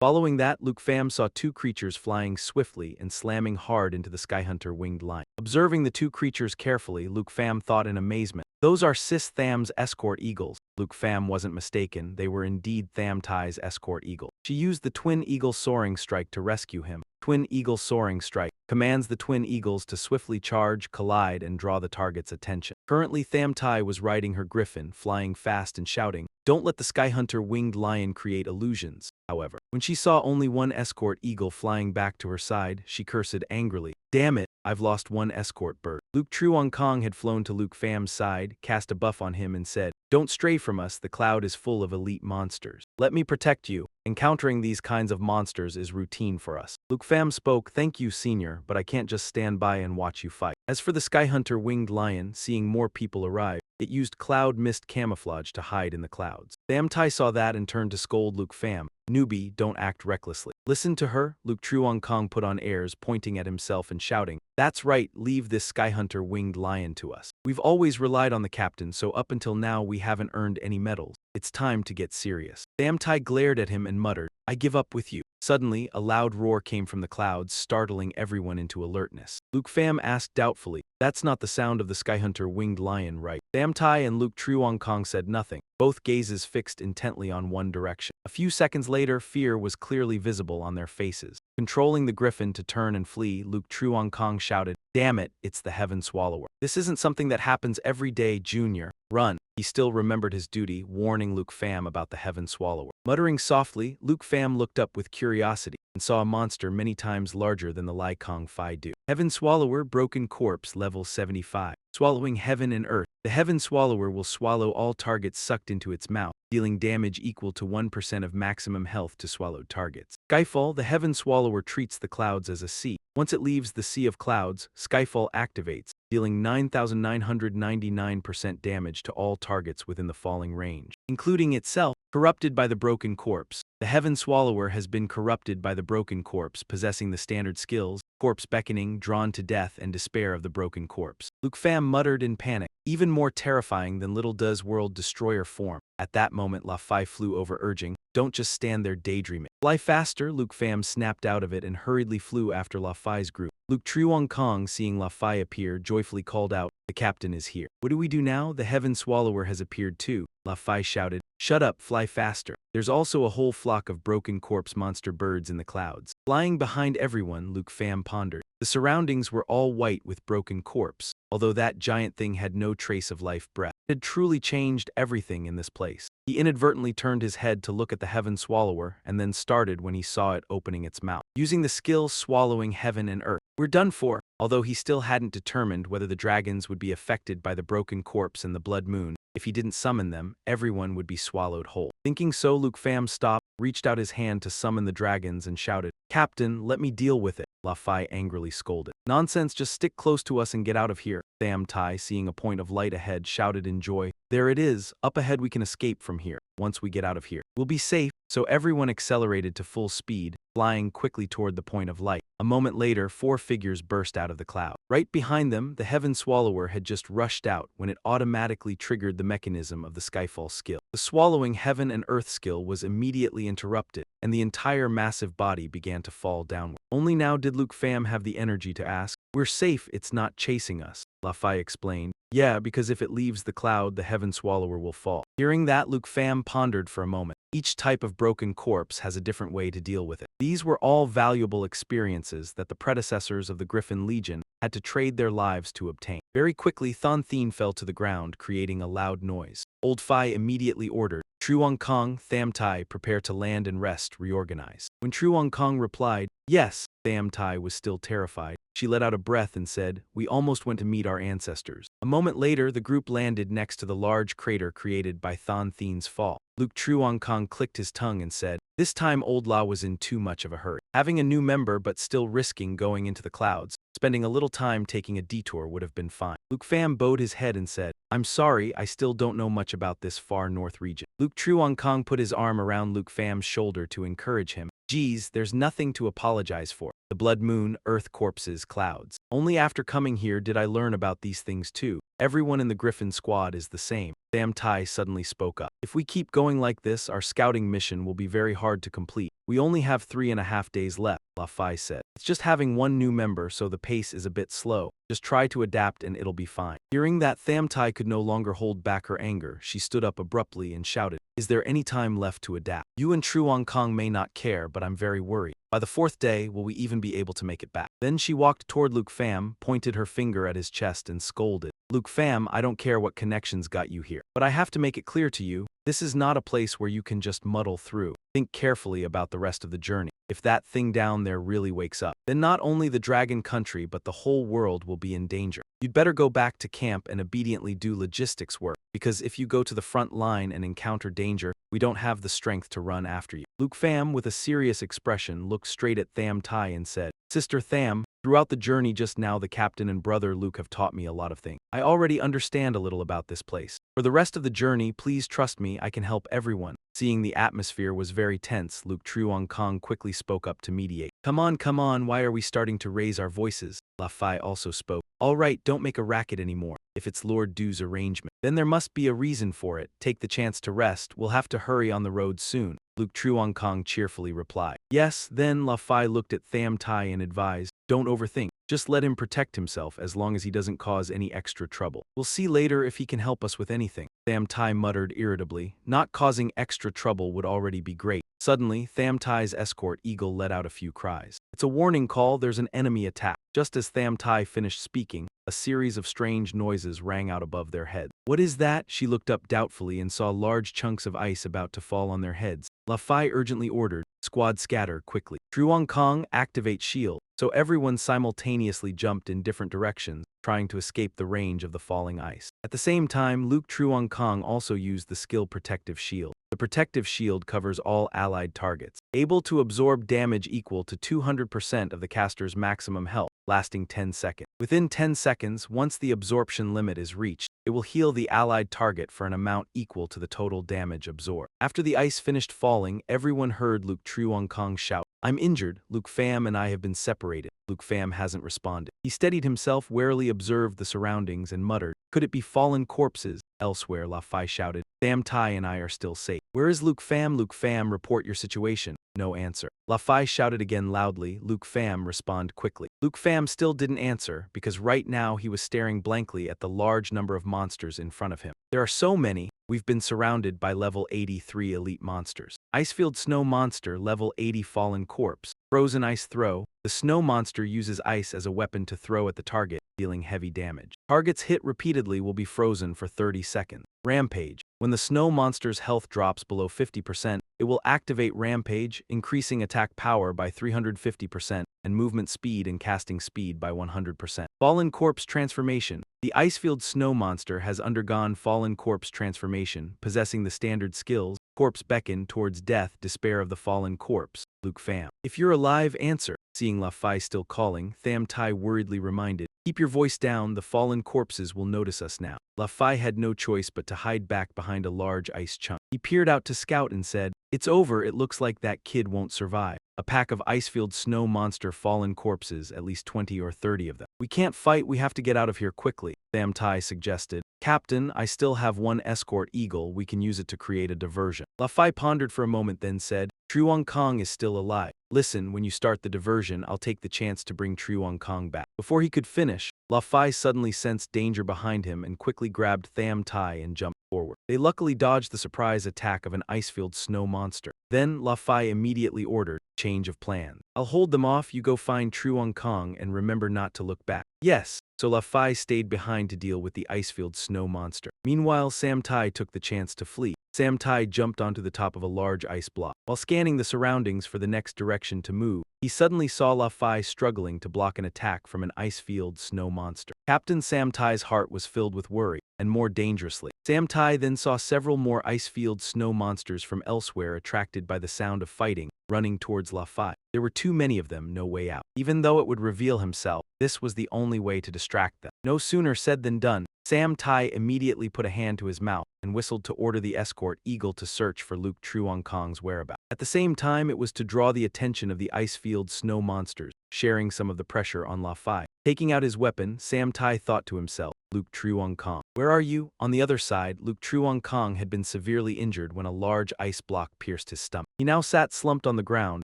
Following that, Luke Pham saw 2 creatures flying swiftly and slamming hard into the Skyhunter Winged Lion. Observing the 2 creatures carefully, Luke Pham thought in amazement, those are Sis Tham's escort eagles. Luke Pham wasn't mistaken, they were indeed Tham Tai's escort eagle. She used the Twin Eagle Soaring Strike to rescue him. Twin Eagle Soaring Strike commands the twin eagles to swiftly charge, collide, and draw the target's attention. Currently, Tham Tai was riding her griffin, flying fast and shouting, don't let the Skyhunter Winged Lion create illusions. However, when she saw only 1 escort eagle flying back to her side, she cursed angrily, damn it, I've lost 1 escort bird. Luke Truong-kong had flown to Luke Pham's side, cast a buff on him and said, don't stray from us, the cloud is full of elite monsters. Let me protect you. Encountering these kinds of monsters is routine for us. Luke Pham spoke, thank you, Senior, but I can't just stand by and watch you fight. As for the Skyhunter Winged Lion, seeing more people arrive, It used cloud mist camouflage to hide in the clouds. Tham Tai saw that and turned to scold Luke Pham. Newbie, don't act recklessly. Listen to her, Luke Truong Kong put on airs, pointing at himself and shouting. That's right, leave this skyhunter winged lion to us. We've always relied on the captain, so up until now we haven't earned any medals. It's time to get serious. Tham Tai glared at him and muttered, I give up with you. Suddenly, a loud roar came from the clouds, startling everyone into alertness. Luke Pham asked doubtfully, that's not the sound of the skyhunter winged lion, right? Tham Tai and Luke Truong Kong said nothing, both gazes fixed intently on one direction. A few seconds later, fear was clearly visible on their faces. Controlling the griffin to turn and flee, Luke Truong Kong shouted, damn it, it's the Heaven Swallower. This isn't something that happens every day, Junior. Run. He still remembered his duty, warning Luke Pham about the Heaven Swallower. Muttering softly, Luke Pham looked up with curiosity and saw a monster many times larger than the Lai Kong Phi Du. Heaven Swallower, broken corpse, level 75. Swallowing heaven and earth. The Heaven Swallower will swallow all targets sucked into its mouth, dealing damage equal to 1% of maximum health to swallowed targets. Skyfall, the Heaven Swallower treats the clouds as a sea. Once it leaves the sea of clouds, Skyfall activates, dealing 9,999% damage to all targets within the falling range, including itself. Corrupted by the broken corpse. The Heaven Swallower has been corrupted by the broken corpse, possessing the standard skills, corpse beckoning, drawn to death and despair of the broken corpse. Luke Pham muttered in panic, even more terrifying than Little Does World Destroyer form. At that moment, La Phi flew over, urging, don't just stand there daydreaming. Fly faster, Luke Pham snapped out of it and hurriedly flew after La Phi's group. Luke Truong Kong, seeing La Phi appear, joyfully called out, the captain is here. What do we do now? The Heaven Swallower has appeared too. La Phi shouted, shut up, fly faster. There's also a whole flock of broken corpse monster birds in the clouds. Flying behind everyone, Luke Pham pondered. The surroundings were all white with broken corpse, although that giant thing had no trace of life breath. It had truly changed everything in this place. He inadvertently turned his head to look at the Heaven Swallower and then started when he saw it opening its mouth, using the skill swallowing heaven and earth. We're done for. Although he still hadn't determined whether the dragons would be affected by the broken corpse and the blood moon, if he didn't summon them, everyone would be swallowed whole. Thinking so, Luke Pham stopped, reached out his hand to summon the dragons and shouted, Captain, let me deal with it. La Phi angrily scolded. Nonsense, just stick close to us and get out of here. Tham Tai, seeing a point of light ahead, shouted in joy, there it is, up ahead we can escape from here. Once we get out of here, we'll be safe. So everyone accelerated to full speed, flying quickly toward the point of light. A moment later, 4 figures burst out of the cloud. Right behind them, the Heaven Swallower had just rushed out when it automatically triggered the mechanism of the Skyfall skill. The swallowing heaven and earth skill was immediately interrupted, and the entire massive body began to fall downward. Only now did Luke Pham have the energy to ask, we're safe, it's not chasing us. La Phi explained, yeah, because if it leaves the cloud, the Heaven Swallower will fall. Hearing that, Luke Pham pondered for a moment. Each type of broken corpse has a different way to deal with it. These were all valuable experiences that the predecessors of the Griffin Legion had to trade their lives to obtain. Very quickly, Thon Thien fell to the ground, creating a loud noise. Old Phi immediately ordered, Truong Kong, Tham Tai, prepare to land and rest, reorganize. When Truong Kong replied, yes, Tham Tai was still terrified. She let out a breath and said, we almost went to meet our ancestors. A moment later, the group landed next to the large crater created by Thon Thien's fall. Luke Truong Kong clicked his tongue and said, this time Old La was in too much of a hurry. Having a new member but still risking going into the clouds, spending a little time taking a detour would have been fine. Luke Pham bowed his head and said, I'm sorry, I still don't know much about this far north region. Luke Truong Kong put his arm around Luke Pham's shoulder to encourage him. Geez, there's nothing to apologize for. The blood moon, earth corpses, clouds. Only after coming here did I learn about these things too. Everyone in the Griffin squad is the same. Tham Tai suddenly spoke up. If we keep going like this, our scouting mission will be very hard to complete. We only have 3.5 days left, La Phi said. It's just having one new member, so the pace is a bit slow. Just try to adapt and it'll be fine. Hearing that, Tham Tai could no longer hold back her anger. She stood up abruptly and shouted, is there any time left to adapt? You and Truong Kong may not care, but I'm very worried. By the 4th day, will we even be able to make it back? Then she walked toward Luke Pham, pointed her finger at his chest and scolded. Luke Pham, I don't care what connections got you here, but I have to make it clear to you, this is not a place where you can just muddle through. Think carefully about the rest of the journey. If that thing down there really wakes up, then not only the dragon country but the whole world will be in danger. You'd better go back to camp and obediently do logistics work, because if you go to the front line and encounter danger, we don't have the strength to run after you. Luke Pham, with a serious expression, looked straight at Tham Tai and said, Sister Tham, Throughout the journey just now, the captain and brother Luke have taught me a lot of things. I already understand a little about this place. For the rest of the journey, please trust me, I can help everyone. Seeing the atmosphere was very tense, Luke Truong Kong quickly spoke up to mediate. Come on, why are we starting to raise our voices? La Fai also spoke. All right, don't make a racket anymore. If it's Lord Du's arrangement, then there must be a reason for it. Take the chance to rest, we'll have to hurry on the road soon. Luke Truong Kong cheerfully replied. Yes, then La Fai looked at Tham Tai and advised, don't overthink. Just let him protect himself as long as he doesn't cause any extra trouble. We'll see later if he can help us with anything. Tham Tai muttered irritably. Not causing extra trouble would already be great. Suddenly, Tham Tai's escort eagle let out a few cries. It's a warning call, there's an enemy attack. Just as Tham Tai finished speaking, a series of strange noises rang out above their heads. What is that? She looked up doubtfully and saw large chunks of ice about to fall on their heads. La Fai urgently ordered, squad scatter quickly. Truong Kong, activate shield. So everyone simultaneously jumped in different directions, trying to escape the range of the falling ice. At the same time, Luke Truong Kong also used the skill Protective Shield. The Protective Shield covers all allied targets, able to absorb damage equal to 200% of the caster's maximum health, lasting 10 seconds. Within 10 seconds, once the absorption limit is reached, it will heal the allied target for an amount equal to the total damage absorbed. After the ice finished falling, everyone heard Luke Truong Kong shout, I'm injured, Luke Pham and I have been separated. Luke Pham hasn't responded. He steadied himself, warily observed the surroundings and muttered, could it be fallen corpses? Elsewhere, La Fai shouted, Tham Tai and I are still safe. Where is Luke Pham? Luke Pham, report your situation. No answer. La Fai shouted again loudly. Luke Pham, respond quickly. Luke Pham still didn't answer because right now he was staring blankly at the large number of monsters in front of him. There are so many, we've been surrounded by level 83 elite monsters. Icefield Snow Monster, level 80 Fallen Corpse. Frozen Ice Throw. The snow monster uses ice as a weapon to throw at the target, dealing heavy damage. Targets hit repeatedly will be frozen for 30 seconds. Rampage. When the snow monster's health drops below 50%, it will activate Rampage, increasing attack power by 350% and movement speed and casting speed by 100%. Fallen Corpse Transformation. The Icefield Snow Monster has undergone Fallen Corpse Transformation, possessing the standard skills, Corpse Beckon towards death, despair of the fallen corpse. Luke Pham. If you're alive, answer. Seeing La Fai still calling, Tham Tai worriedly reminded, keep your voice down, the fallen corpses will notice us now. La Fai had no choice but to hide back behind a large ice chunk. He peered out to scout and said, it's over, it looks like that kid won't survive. A pack of Icefield Snow Monster fallen corpses, at least 20 or 30 of them. We can't fight, we have to get out of here quickly, Tham Tai suggested. Captain, I still have one escort eagle, we can use it to create a diversion. La Fai pondered for a moment then said, Truong Kong is still alive. Listen, when you start the diversion, I'll take the chance to bring Truong Kong back. Before he could finish, La Fai suddenly sensed danger behind him and quickly grabbed Tham Tai and jumped forward. They luckily dodged the surprise attack of an Icefield Snow Monster. Then La Fai immediately ordered, change of plan. I'll hold them off, you go find Truong Kong and remember not to look back. Yes. So La Fai stayed behind to deal with the Icefield Snow Monster. Meanwhile, Sam Tai took the chance to flee. Sam Tai jumped onto the top of a large ice block. While scanning the surroundings for the next direction to move, he suddenly saw La Fai struggling to block an attack from an Icefield Snow Monster. Captain Sam Tai's heart was filled with worry, and more dangerously. Sam Tai then saw several more Icefield Snow Monsters from elsewhere attracted by the sound of fighting, running towards La Fai. There were too many of them, no way out. Even though it would reveal himself, this was the only way to distract them. No sooner said than done. Sam Tai immediately put a hand to his mouth and whistled to order the escort eagle to search for Luke Truong Kong's whereabouts. At the same time, it was to draw the attention of the Icefield Snow Monsters, sharing some of the pressure on La Fai. Taking out his weapon, Sam Tai thought to himself, Luke Truong Kong, where are you? On the other side, Luke Truong Kong had been severely injured when a large ice block pierced his stomach. He now sat slumped on the ground,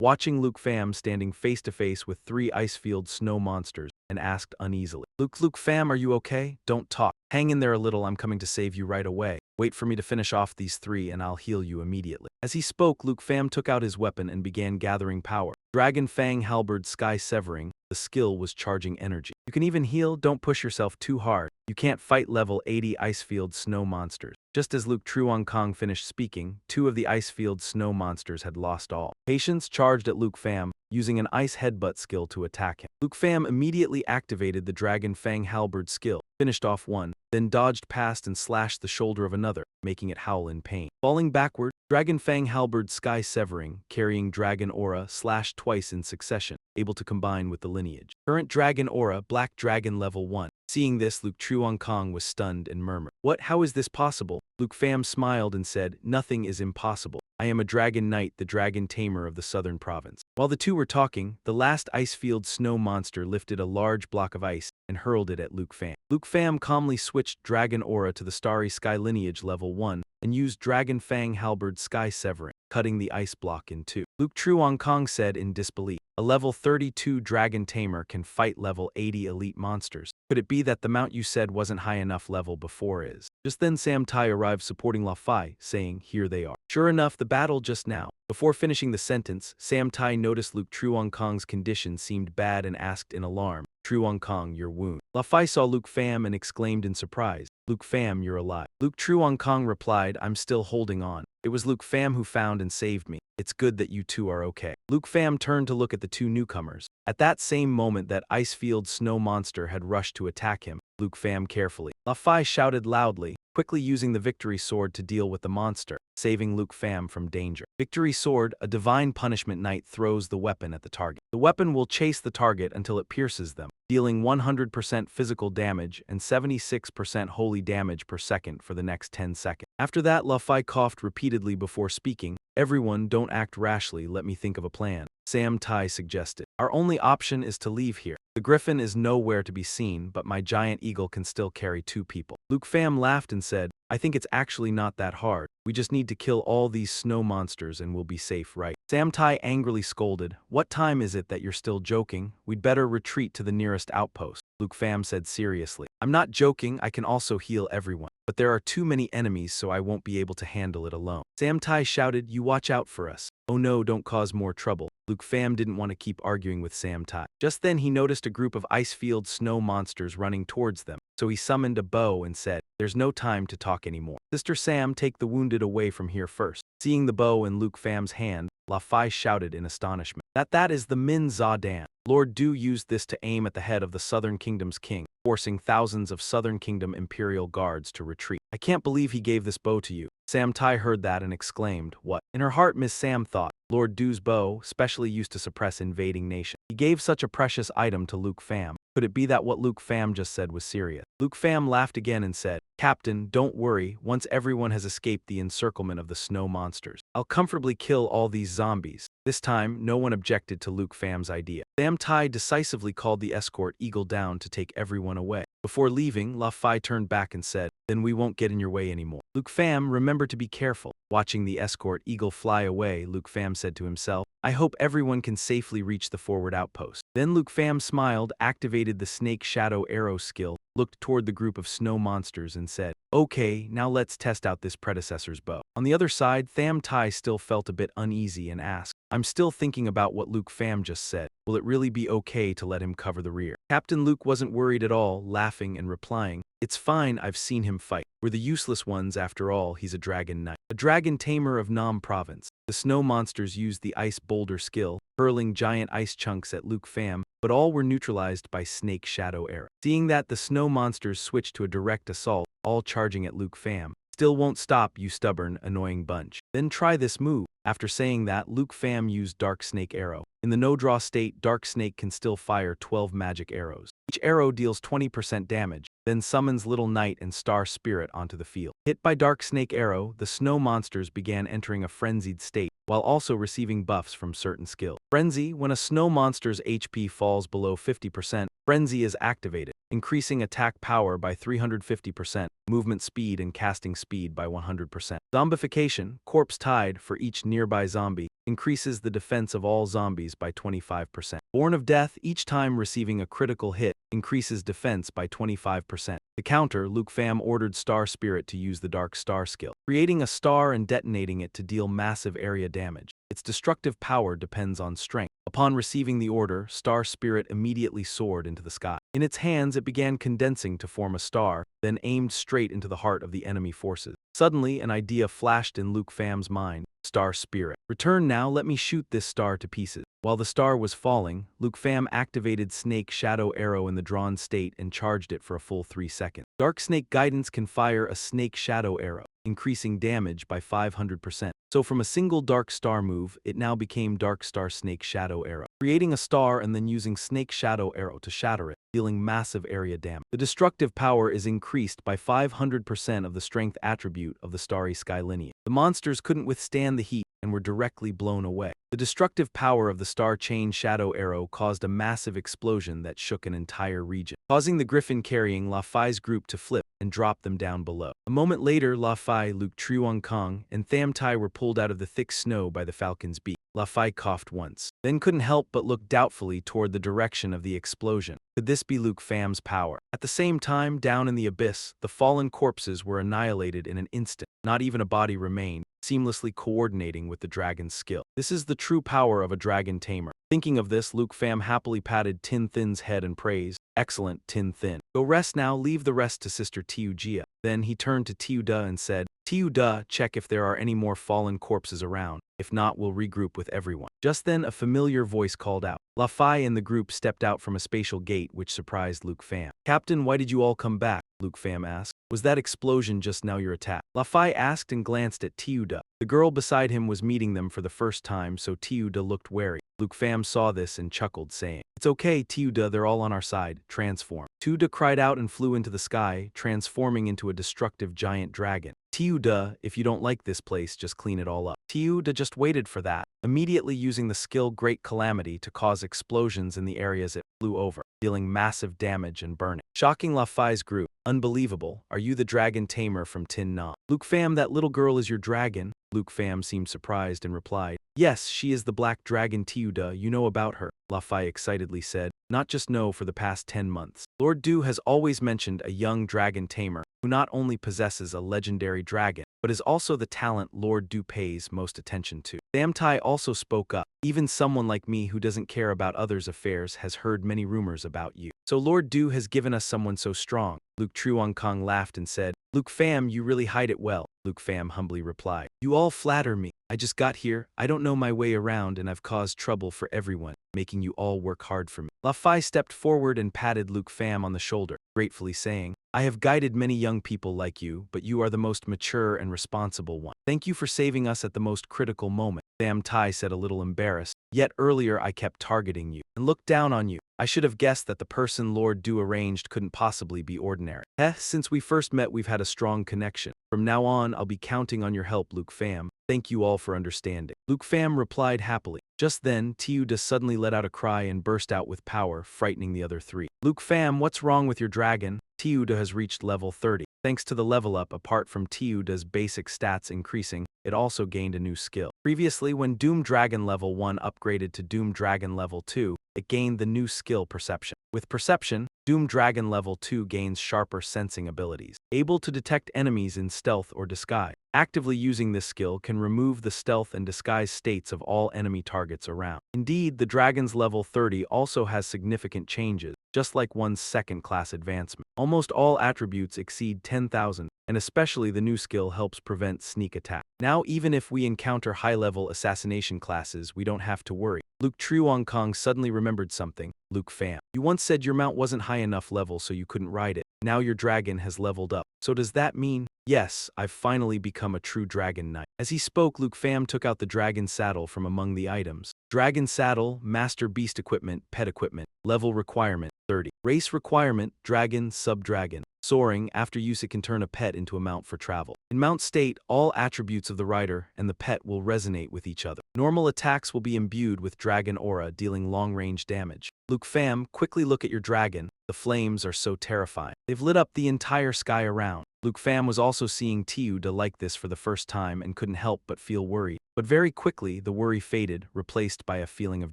watching Luke Pham standing face to face with 3 Icefield Snow Monsters, and asked uneasily, Luke Pham, are you okay? Don't talk. Hang in there a little, I'm coming to save you right away. Wait for me to finish off these 3 and I'll heal you immediately. As he spoke, Luke Pham took out his weapon and began gathering power. Dragon Fang Halberd Sky Severing, the skill was charging energy. You can even heal, don't push yourself too hard. You can't fight level 80 Icefield Snow Monsters. Just as Luke Truong Kong finished speaking, 2 of the Icefield Snow Monsters had lost all patience, charged at Luke Pham, using an Ice Headbutt skill to attack him. Luke Pham immediately activated the Dragon Fang Halberd skill, finished off one, then dodged past and slashed the shoulder of another, making it howl in pain. Falling backward, Dragon Fang Halberd Sky Severing, carrying Dragon Aura, slashed twice in succession. able to combine with the lineage. Current dragon aura, black dragon level 1. Seeing this, Luke Chuankong was stunned and murmured, "What? How is this possible?" Luke Pham smiled and said, "Nothing is impossible. I am a dragon knight, the dragon tamer of the southern province." While the two were talking, the last ice-field snow monster lifted a large block of ice and hurled it at Luke Pham. Luke Pham calmly switched dragon aura to the starry sky lineage level 1 and used Dragon Fang Halberd Sky Severing, cutting the ice block in two. Luke Chuankong said in disbelief, "A level 32 dragon tamer can fight level 80 elite monsters. Could it be that the mount you said wasn't high enough level before is?" Just then Sam Tai arrived supporting La Fai, saying, "Here they are." Sure enough, the battle just now. Before finishing the sentence, Sam Tai noticed Luke Chuankong's condition seemed bad and asked in alarm, "Chuankong, your wound." La Fai saw Luke Pham and exclaimed in surprise, "Luke Pham, you're alive." Luke Chuankong replied, "I'm still holding on. It was Luke Pham who found and saved me. It's good that you two are okay." Luke Pham turned to look at the two newcomers. At that same moment that Icefield Snow Monster had rushed to attack him, Luke Pham carefully. La Fai shouted loudly, quickly using the Victory Sword to deal with the monster, saving Luke Pham from danger. Victory Sword, a divine punishment knight, throws the weapon at the target. The weapon will chase the target until it pierces them, dealing 100% physical damage and 76% holy damage per second for the next 10 seconds. After that, La Fai coughed repeatedly before speaking. "Everyone, don't act rashly, let me think of a plan," Sam Tai suggested. "Our only option is to leave here. The griffin is nowhere to be seen, but my giant eagle can still carry 2 people." Luke Pham laughed and said, "I think it's actually not that hard. We just need to kill all these snow monsters and we'll be safe, right?" Sam Tai angrily scolded, "What time is it that you're still joking? We'd better retreat to the nearest outpost." Luke Pham said seriously, "I'm not joking, I can also heal everyone. But there are too many enemies, so I won't be able to handle it alone." Sam Tai shouted, "You watch out for us." "Oh no, don't cause more trouble." Luke Pham didn't want to keep arguing with Sam Tai. Just then he noticed a group of Icefield snow monsters running towards them, so he summoned a bow and said, "There's no time to talk anymore. Sister Sam, take the wounded away from here first." Seeing the bow in Luke Pham's hand, La Fai shouted in astonishment, That is the Min Za Dan. Lord Du used this to aim at the head of the Southern Kingdom's king, forcing thousands of Southern Kingdom Imperial Guards to retreat. I can't believe he gave this bow to you." Sam Tai heard that and exclaimed, "What?" In her heart, Miss Sam thought, Lord Du's bow, specially used to suppress invading nations. He gave such a precious item to Luke Pham. Could it be that what Luke Pham just said was serious? Luke Pham laughed again and said, "Captain, don't worry, once everyone has escaped the encirclement of the snow monsters, I'll comfortably kill all these zombies." This time, no one objected to Luke Pham's idea. Sam Tai decisively called the escort Eagle down to take everyone away. Before leaving, La Fai turned back and said, "Then we won't get in your way anymore." Luke Pham, remember to be careful. Watching the escort Eagle fly away, Luke Pham said to himself, "I hope everyone can safely reach the forward outpost." Then Luke Pham smiled, activated the Snake Shadow Arrow skill, looked toward the group of snow monsters and said, "Okay, now let's test out this predecessor's bow." On the other side, Tham Tai still felt a bit uneasy and asked, "I'm still thinking about what Luke Pham just said. Will it really be okay to let him cover the rear?" Captain Luke wasn't worried at all, laughing and replying, "It's fine, I've seen him fight. We're the useless ones after all, he's a dragon knight. A dragon tamer of Nam province." The snow monsters used the ice boulder skill, hurling giant ice chunks at Luke Pham, but all were neutralized by Snake Shadow Arrow. Seeing that, the snow monsters switched to a direct assault, all charging at Luke Pham. "Still won't stop, you stubborn, annoying bunch. Then try this move." After saying that, Luke Pham used Dark Snake Arrow. In the no-draw state, Dark Snake can still fire 12 magic arrows. Each arrow deals 20% damage, then summons Little Knight and Star Spirit onto the field. Hit by Dark Snake Arrow, the snow monsters began entering a frenzied state, while also receiving buffs from certain skills. Frenzy: when a snow monster's HP falls below 50%, Frenzy is activated, increasing attack power by 350%, movement speed and casting speed by 100%. Zombification: Corpse Tide, for each nearby zombie, increases the defense of all zombies by 25%. Born of Death: each time receiving a critical hit, increases defense by 25%. To counter, Luke Pham ordered Star Spirit to use the Dark Star skill, creating a star and detonating it to deal massive area damage. Its destructive power depends on strength. Upon receiving the order, Star Spirit immediately soared into the sky. In its hands, it began condensing to form a star, then aimed straight into the heart of the enemy forces. Suddenly, an idea flashed in Luke Pham's mind. Star Spirit. Return now, let me shoot this star to pieces. While the star was falling, Luke Pham activated Snake Shadow Arrow in the drawn state and charged it for a full 3 seconds. Dark Snake Guidance can fire a Snake Shadow Arrow, increasing damage by 500%. So from a single Dark Star move, it now became Dark Star Snake Shadow Arrow, creating a star and then using Snake Shadow Arrow to shatter it, dealing massive area damage. The destructive power is increased by 500% of the strength attribute of the Starry Sky lineage. The monsters couldn't withstand the heat and were directly blown away. The destructive power of the Star Chain Shadow Arrow caused a massive explosion that shook an entire region, causing the griffin carrying La Fai's group to flip and drop them down below. A moment later, La Fai, Luke Truong Kong, and Tham Tai were pulled out of the thick snow by the falcon's beak. La Fai coughed once, then couldn't help but look doubtfully toward the direction of the explosion. Could this be Luke Pham's power? At the same time, down in the abyss, the fallen corpses were annihilated in an instant. Not even a body remained, seamlessly coordinating with the dragon's skill. This is the true power of a dragon tamer. Thinking of this, Luke Pham happily patted Tin Thin's head and praised, "Excellent, Tin Thin. Go rest now, leave the rest to Sister Tiu Jia." Then he turned to Tiu Da and said, "Tiu Da, check if there are any more fallen corpses around. If not, we'll regroup with everyone." Just then, a familiar voice called out. La Fai and the group stepped out from a spatial gate which surprised Luke Pham. "Captain, why did you all come back?" Luke Pham asked. "Was that explosion just now your attack?" La Fai asked and glanced at Tiu Da. The girl beside him was meeting them for the first time, so Tiu Da looked wary. Luke Pham saw this and chuckled, saying, "It's okay, Tiu Da, they're all on our side. Transform." Tiu Da cried out and flew into the sky, transforming into a destructive giant dragon. Tiu Da, if you don't like this place, just clean it all up. Tiu Da just waited for that, immediately using the skill Great Calamity to cause explosions in the areas it flew over, dealing massive damage and burning. Shocking La Fai's group. "Unbelievable, are you the dragon tamer from Tin Na?" "Luke Pham, that little girl is your dragon?" Luke Pham seemed surprised and replied, "Yes, she is the black dragon Tiu Da, you know about her," La Fai excitedly said. "Not just know, for the past 10 months. Lord Du has always mentioned a young dragon tamer, who not only possesses a legendary dragon, but is also the talent Lord Du pays most attention to." Tham Tai also spoke up. "Even someone like me who doesn't care about others' affairs has heard many rumors about you. So Lord Du has given us someone so strong." Luke Truong Kong laughed and said, "Luke Pham, you really hide it well." Luke Pham humbly replied, "You all flatter me. I just got here, I don't know my way around, and I've caused trouble for everyone, making you all work hard for me." La Fai stepped forward and patted Luke Pham on the shoulder, gratefully saying, "I have guided many young people like you, but you are the most mature and responsible one. Thank you for saving us at the most critical moment." Tham Tai said, a little embarrassed, "Yet earlier I kept targeting you and looked down on you. I should have guessed that the person Lord Du arranged couldn't possibly be ordinary. Since we first met, we've had a strong connection. From now on, I'll be counting on your help, Luke Pham. Thank you all for understanding." Luke Pham replied happily. Just then, Tiu Da suddenly let out a cry and burst out with power, frightening the other three. "Luke Pham, what's wrong with your dragon?" Tiu Da has reached level 30. Thanks to the level up, apart from Tiu Da's basic stats increasing, it also gained a new skill. Previously, when Doom Dragon level 1 upgraded to Doom Dragon level 2, it gained the new skill Perception. With Perception, Doom Dragon level 2 gains sharper sensing abilities, able to detect enemies in stealth or disguise. Actively using this skill can remove the stealth and disguise states of all enemy targets around. Indeed, the dragon's level 30 also has significant changes, just like one's second-class advancement. Almost all attributes exceed 10,000, and especially the new skill helps prevent sneak attack. Now, even if we encounter high-level assassination classes, we don't have to worry. Luke Truong Kong suddenly remembered something. "Luke Pham, you once said your mount wasn't high enough level so you couldn't ride it. Now your dragon has leveled up. So does that mean?" "Yes, I've finally become a true dragon knight." As he spoke, Luke Pham took out the dragon saddle from among the items. Dragon saddle, master beast equipment, pet equipment. Level requirement, 30. Race requirement, dragon, sub-dragon. Soaring, after use it can turn a pet into a mount for travel. In mount state, all attributes of the rider and the pet will resonate with each other. Normal attacks will be imbued with dragon aura, dealing long-range damage. Luke Pham, quickly look at your dragon. The flames are so terrifying. They've lit up the entire sky around. Luke Pham was also seeing Tiu Da like this for the first time and couldn't help but feel worried. But very quickly, the worry faded, replaced by a feeling of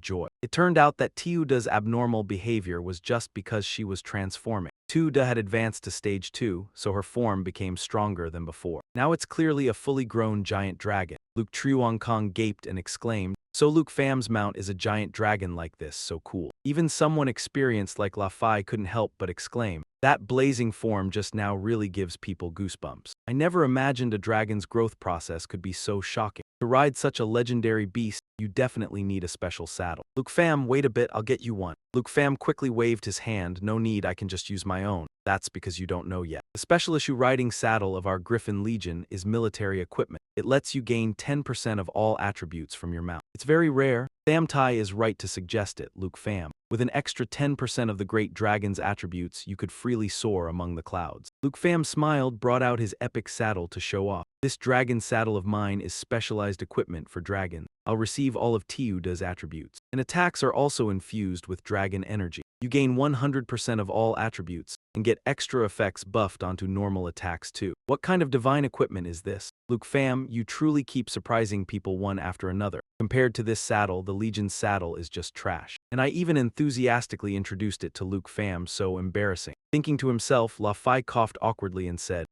joy. It turned out that Tiu Da's abnormal behavior was just because she was transforming. Tiu Da had advanced to stage 2, so her form became stronger than before. Now it's clearly a fully grown giant dragon. Luke Truong Kong gaped and exclaimed, "So Luke Pham's mount is a giant dragon like this, so cool." Even someone experienced like La Fai couldn't help but exclaim, That blazing form just now really gives people goosebumps. I never imagined a dragon's growth process could be so shocking. To ride such a legendary beast, you definitely need a special saddle. Luke Fam, wait a bit, I'll get you one. Luke Fam quickly waved his hand. No need, I can just use my own. That's because you don't know yet. The special issue riding saddle of our Griffin Legion is military equipment. It lets you gain 10% of all attributes from your mount. It's very rare. Tham Tai is right to suggest it, Luke Fam. With an extra 10% of the great dragon's attributes, you could freely soar among the clouds. Luke Fam smiled, brought out his epic saddle to show off. This dragon saddle of mine is specialized equipment for dragons. I'll receive all of Tiuda's attributes. And attacks are also infused with dragon energy. You gain 100% of all attributes, and get extra effects buffed onto normal attacks too. What kind of divine equipment is this? Luke Fam, you truly keep surprising people one after another. Compared to this saddle, the Legion's saddle is just trash. And I even enthusiastically introduced it to Luke Fam, so embarrassing. Thinking to himself, La Fai coughed awkwardly and said,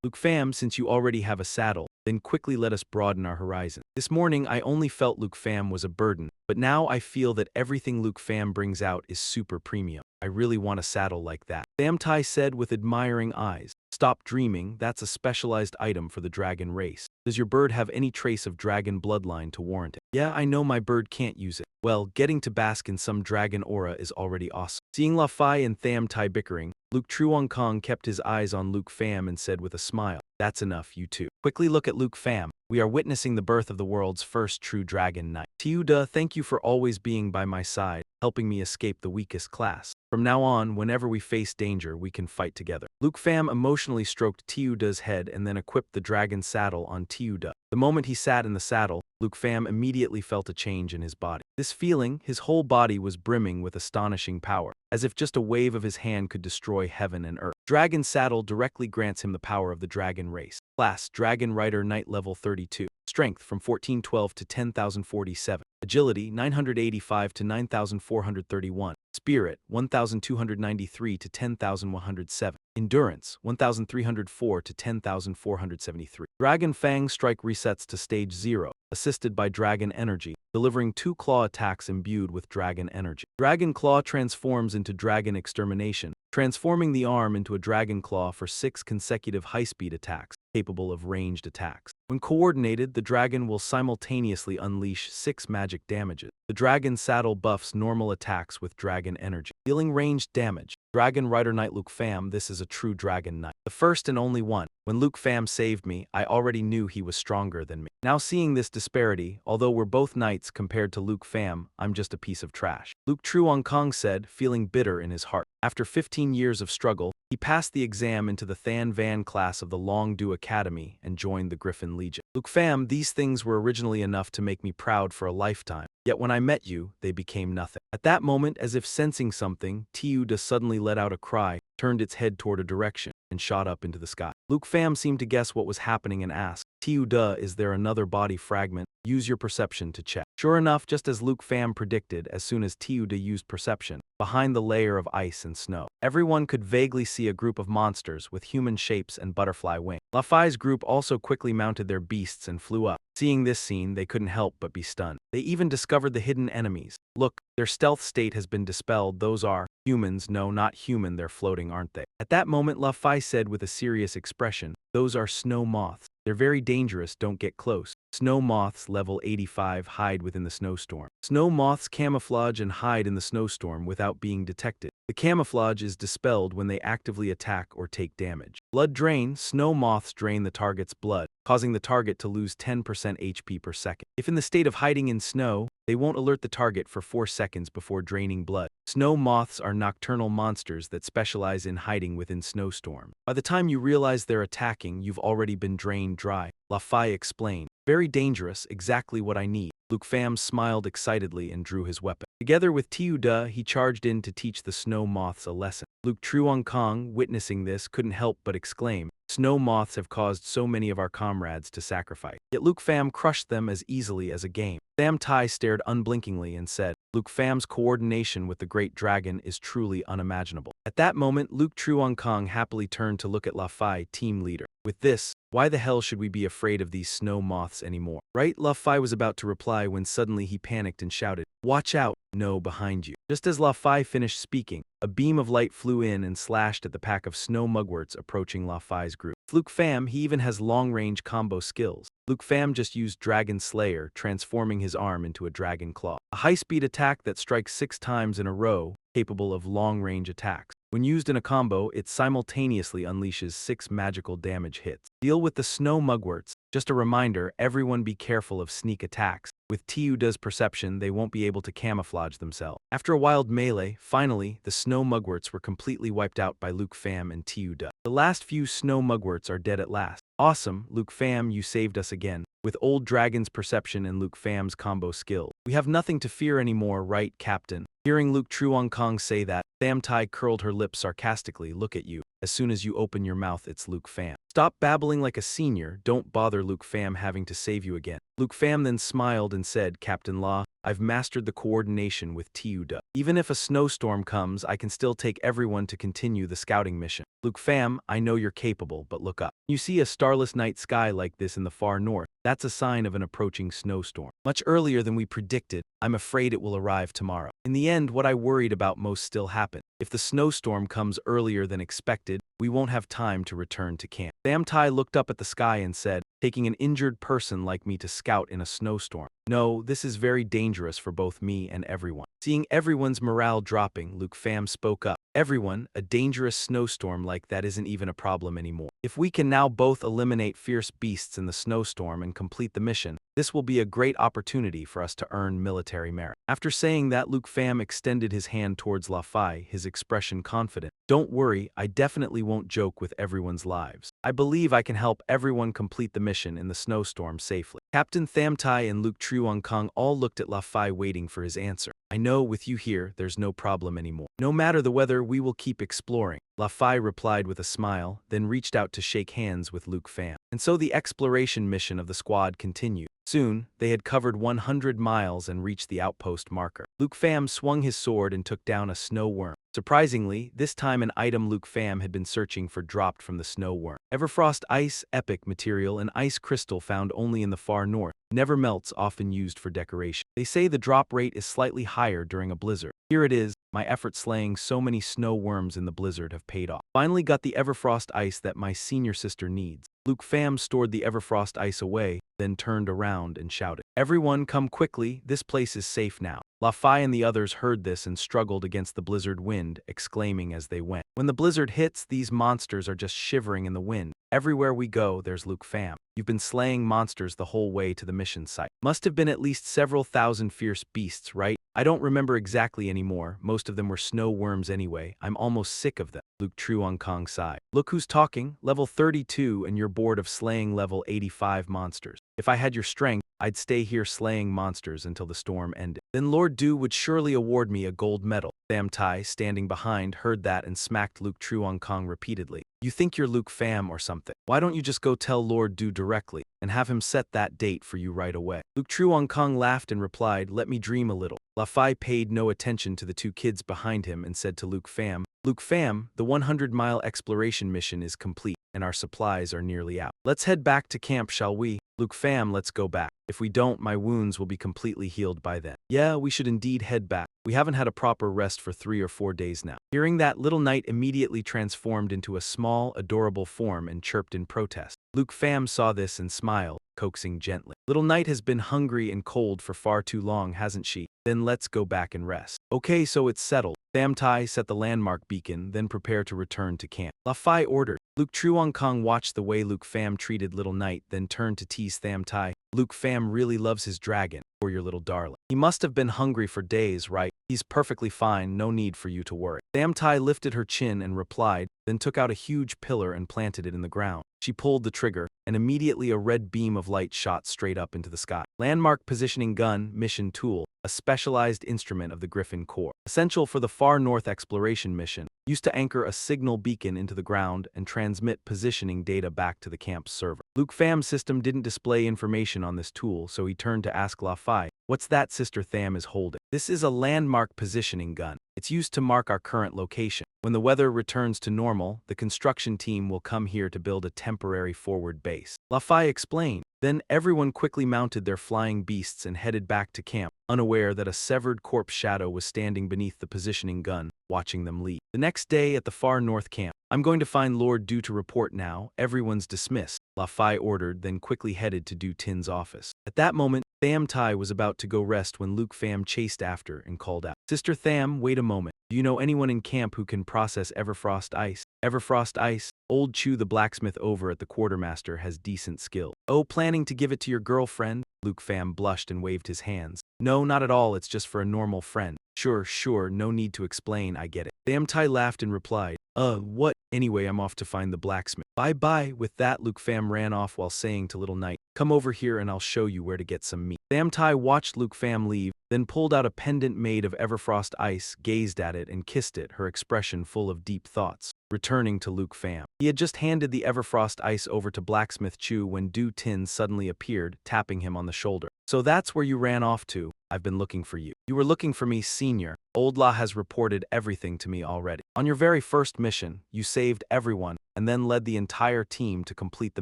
Luke Fam, since you already have a saddle, then quickly let us broaden our horizon. This morning I only felt Luke Fam was a burden, but now I feel that everything Luke Fam brings out is super premium. I really want a saddle like that. Tham Tai said with admiring eyes. Stop dreaming, that's a specialized item for the dragon race. Does your bird have any trace of dragon bloodline to warrant it? Yeah, I know my bird can't use it. Well, getting to bask in some dragon aura is already awesome. Seeing La Fai and Tham Tai bickering, Luke Truong Kong kept his eyes on Luke Fam and said with a smile, that's enough, you two. Quickly look at Luke Fam. We are witnessing the birth of the world's first true dragon knight. Tiuda, thank you for always being by my side, helping me escape the weakest class. From now on, whenever we face danger, we can fight together. Luke Fam emotionally stroked Tiuda's head and then equipped the dragon saddle on Tiuda. The moment he sat in the saddle, Luke Fam immediately felt a change in his body. This feeling, his whole body was brimming with astonishing power, as if just a wave of his hand could destroy heaven and earth. Dragon Saddle directly grants him the power of the dragon race. Class, Dragon Rider Knight level 32. Strength from 1412 to 10,047. Agility 985 to 9,431. Spirit 1,293 to 10,107. Endurance 1,304 to 10,473. Dragon Fang Strike resets to stage 0, assisted by Dragon Energy, delivering 2 claw attacks imbued with Dragon Energy. Dragon Claw transforms into Dragon Extermination, transforming the arm into a Dragon Claw for 6 consecutive high-speed attacks, capable of ranged attacks. When coordinated, the dragon will simultaneously unleash 6 magic damages. The Dragon Saddle buffs normal attacks with Dragon Energy, dealing ranged damage. Dragon Rider Knight Luke Fam, this is a true Dragon Knight. The first and only one. When Luke Fam saved me, I already knew he was stronger than me. Now seeing this disparity, although we're both knights compared to Luke Fam, I'm just a piece of trash. Luke Truong Kong said, feeling bitter in his heart. After 15 years of struggle, he passed the exam into the Than Van class of the Longdu Academy and joined the Griffin Legion. Luke Fam, these things were originally enough to make me proud for a lifetime. Yet when I met you, they became nothing. At that moment, as if sensing something, Tiuda suddenly let out a cry, turned its head toward a direction, and shot up into the sky. Luke Fam seemed to guess what was happening and asked, Tiuda, is there another body fragment? Use your perception to check. Sure enough, just as Luke Fam predicted, as soon as Tiuda used perception, behind the layer of ice and snow, everyone could vaguely see a group of monsters with human shapes and butterfly wings. La Fai's group also quickly mounted their beasts and flew up. Seeing this scene, they couldn't help but be stunned. They even discovered the hidden enemies. Look, their stealth state has been dispelled. Those are humans. No, not human, they're floating, aren't they? At that moment, La Fai said with a serious expression, those are snow moths. They're very dangerous, don't get close. Snow moths level 85 hide within the snowstorm. Snow moths camouflage and hide in the snowstorm without being detected. The camouflage is dispelled when they actively attack or take damage. Blood drain, snow moths drain the target's blood, causing the target to lose 10% HP per second. If in the state of hiding in snow, they won't alert the target for 4 seconds before draining blood. Snow moths are nocturnal monsters that specialize in hiding within snowstorms. By the time you realize they're attacking, you've already been drained dry. La Fai explained. Very dangerous, exactly what I need. Luke Fam smiled excitedly and drew his weapon. Together with Tiuda, he charged in to teach the snow moths a lesson. Luke Truong Kong, witnessing this, couldn't help but exclaim, snow moths have caused so many of our comrades to sacrifice. Yet Luke Fam crushed them as easily as a game. Tham Tai stared unblinkingly and said, Luke Pham's coordination with the great dragon is truly unimaginable. At that moment, Luke Truong happily turned to look at La Fai, team leader. With this, why the hell should we be afraid of these snow moths anymore? Right? La Fai was about to reply when suddenly he panicked and shouted, Watch out! No, behind you. Just as La Fai finished speaking, a beam of light flew in and slashed at the pack of snow mugworts approaching La Fai's group. Luke Pham, he even has long-range combo skills. Luke Pham just used Dragon Slayer, transforming his arm into a dragon claw. A high-speed attack that strikes 6 times in a row, capable of long-range attacks. When used in a combo, it simultaneously unleashes 6 magical damage hits. Deal with the snow mugworts. Just a reminder, everyone be careful of sneak attacks. With Tiuda's perception, they won't be able to camouflage themselves. After a wild melee, finally, the snow mugworts were completely wiped out by Luke Pham and Tiuda. The last few snow mugworts are dead at last. Awesome, Luke Pham, you saved us again. With Old Dragon's perception and Luke Pham's combo skill, we have nothing to fear anymore, right, Captain? Hearing Luke Truong say that, Tham Tai curled her lips sarcastically. Look at you. As soon as you open your mouth, it's Luke Pham. Stop babbling like a senior. Don't bother Luke Pham having to save you again. Luke Pham then smiled and said, Captain Law, I've mastered the coordination with Tiuda. Even if a snowstorm comes, I can still take everyone to continue the scouting mission. Luke Pham, I know you're capable, but look up. You see a starless night sky like this in the far north. That's a sign of an approaching snowstorm. Much earlier than we predicted, I'm afraid it will arrive tomorrow. In the end, what I worried about most still happened. If the snowstorm comes earlier than expected, we won't have time to return to camp. Tham Tai looked up at the sky and said, taking an injured person like me to scout in a snowstorm. No, this is very dangerous for both me and everyone. Seeing everyone's morale dropping, Luke Pham spoke up. Everyone, a dangerous snowstorm like that isn't even a problem anymore. If we can now both eliminate fierce beasts in the snowstorm and complete the mission, this will be a great opportunity for us to earn military merit. After saying that, Luke Pham extended his hand towards La Fai, his expression confident. Don't worry, I definitely won't joke with everyone's lives. I believe I can help everyone complete the mission in the snowstorm safely. Captain Tham Tai and Luke Truong all looked at La Fai waiting for his answer. I know with you here, there's no problem anymore. No matter the weather, we will keep exploring. La Fai replied with a smile, then reached out to shake hands with Luke Pham. And so the exploration mission of the squad continued. Soon, they had covered 100 miles and reached the outpost marker. Luke Pham swung his sword and took down a snow worm. Surprisingly, this time an item Luke Pham had been searching for dropped from the snow worm. Everfrost ice, epic material, an ice crystal found only in the far north. Never melts, often used for decoration. They say the drop rate is slightly higher during a blizzard. Here it is. My efforts slaying so many snow worms in the blizzard have paid off. Finally got the Everfrost ice that my senior sister needs. Luke Pham stored the Everfrost ice away, then turned around and shouted, Everyone come quickly, this place is safe now. La Fai and the others heard this and struggled against the blizzard wind, exclaiming as they went. When the blizzard hits, these monsters are just shivering in the wind. Everywhere we go, there's Luke Pham. You've been slaying monsters the whole way to the mission site. Must have been at least several thousand fierce beasts, right? I don't remember exactly anymore. Most of them were snow worms anyway. I'm almost sick of them. Luke Truong sighed. Look who's talking. Level 32 and you're bored of slaying level 85 monsters. If I had your strength, I'd stay here slaying monsters until the storm ended. Then Lord Du would surely award me a gold medal. Tham Tai, standing behind, heard that and smacked Luke Truong repeatedly. You think you're Luke Pham or something. Why don't you just go tell Lord Du directly and have him set that date for you right away? Luke Truong laughed and replied, let me dream a little. La Fai paid no attention to the 2 kids behind him and said to Luke Pham, the 100-mile exploration mission is complete and our supplies are nearly out. Let's head back to camp, shall we? Luke Pham, let's go back. If we don't, my wounds will be completely healed by then. Yeah, we should indeed head back. We haven't had a proper rest for 3 or 4 days now. Hearing that, Little Knight immediately transformed into a small, adorable form and chirped in protest. Luke Pham saw this and smiled, coaxing gently. Little Knight has been hungry and cold for far too long, hasn't she? Then let's go back and rest. Okay, so it's settled. Tham Tai set the landmark beacon, then prepare to return to camp. La Fai ordered. Luke Truong watched the way Luke Pham treated Little Knight, then turned to tease Tham Tai. Luke Pham really loves his dragon, or your little darling. He must have been hungry for days, right? He's perfectly fine, no need for you to worry. Tham Tai lifted her chin and replied, then took out a huge pillar and planted it in the ground. She pulled the trigger, and immediately a red beam of light shot straight up into the sky. Landmark positioning gun, mission tool, a specialized instrument of the Griffin Corps. Essential for the far north exploration mission, used to anchor a signal beacon into the ground and transmit positioning data back to the camp's server. Luke Pham's system didn't display information on this tool, so he turned to ask La Fai, What's that Sister Tham is holding? This is a landmark positioning gun. It's used to mark our current location. When the weather returns to normal, the construction team will come here to build a temporary forward base. Lafai explained. Then everyone quickly mounted their flying beasts and headed back to camp, unaware that a severed corpse shadow was standing beneath the positioning gun, watching them leave. The next day at the far north camp, I'm going to find Lord Du to report now. Everyone's dismissed, Lafai ordered, then quickly headed to Du Tin's office. At that moment, Tham Tai was about to go rest when Luke Pham chased after and called out, Sister Tham, wait a moment. Do you know anyone in camp who can process Everfrost ice? Everfrost ice? Old Chu the blacksmith over at the quartermaster has decent skill. Oh, planning to give it to your girlfriend? Luke Pham blushed and waved his hands. No, not at all, it's just for a normal friend. Sure, no need to explain, I get it. Tham Tai laughed and replied, what? Anyway, I'm off to find the blacksmith. Bye-bye. With that, Luke Pham ran off while saying to Little Knight, come over here and I'll show you where to get some meat. Tham Tai watched Luke Pham leave, then pulled out a pendant made of Everfrost ice, gazed at it and kissed it, her expression full of deep thoughts. Returning to Luke Pham. He had just handed the Everfrost ice over to Blacksmith Chu when Du Tin suddenly appeared, tapping him on the shoulder. So that's where you ran off to. I've been looking for you. You were looking for me, Senior. Old La has reported everything to me already. On your very first mission, you saved everyone and then led the entire team to complete the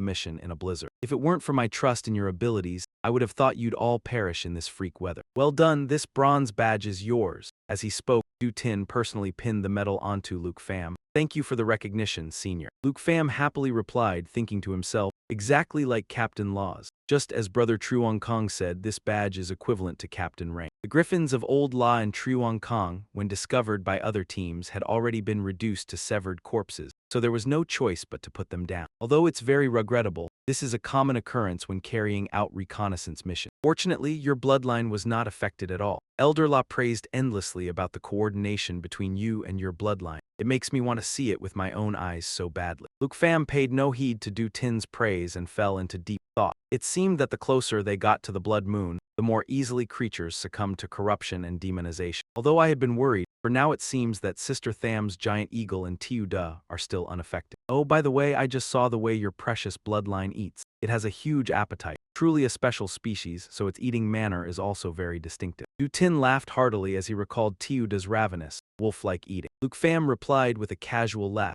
mission in a blizzard. If it weren't for my trust in your abilities, I would have thought you'd all perish in this freak weather. Well done, this bronze badge is yours. As he spoke, Du Tin personally pinned the medal onto Luke Pham. Thank you for the recognition, Senior. Luke Pham happily replied, thinking to himself, exactly like Captain Laws. Just as Brother Truong Kong said, this badge is equivalent to Captain rank. The griffins of Old La and Truong Kong, when discovered by other teams, had already been reduced to severed corpses, so there was no choice but to put them down. Although it's very regrettable, this is a common occurrence when carrying out reconnaissance missions. Fortunately, your bloodline was not affected at all. Elder La praised endlessly about the coordination between you and your bloodline. It makes me want to see it with my own eyes so badly. Luke Pham paid no heed to Du Tin's praise and fell into deep thought. It seemed that the closer they got to the blood moon, the more easily creatures succumbed to corruption and demonization. Although I had been worried, for now it seems that Sister Tham's giant eagle and Tiu Da are still unaffected. Oh, by the way, I just saw the way your precious bloodline eats. It has a huge appetite. Truly a special species, so its eating manner is also very distinctive. Du Tin laughed heartily as he recalled Tiu Da's ravenous, wolf-like eating. Luke Pham replied with a casual laugh.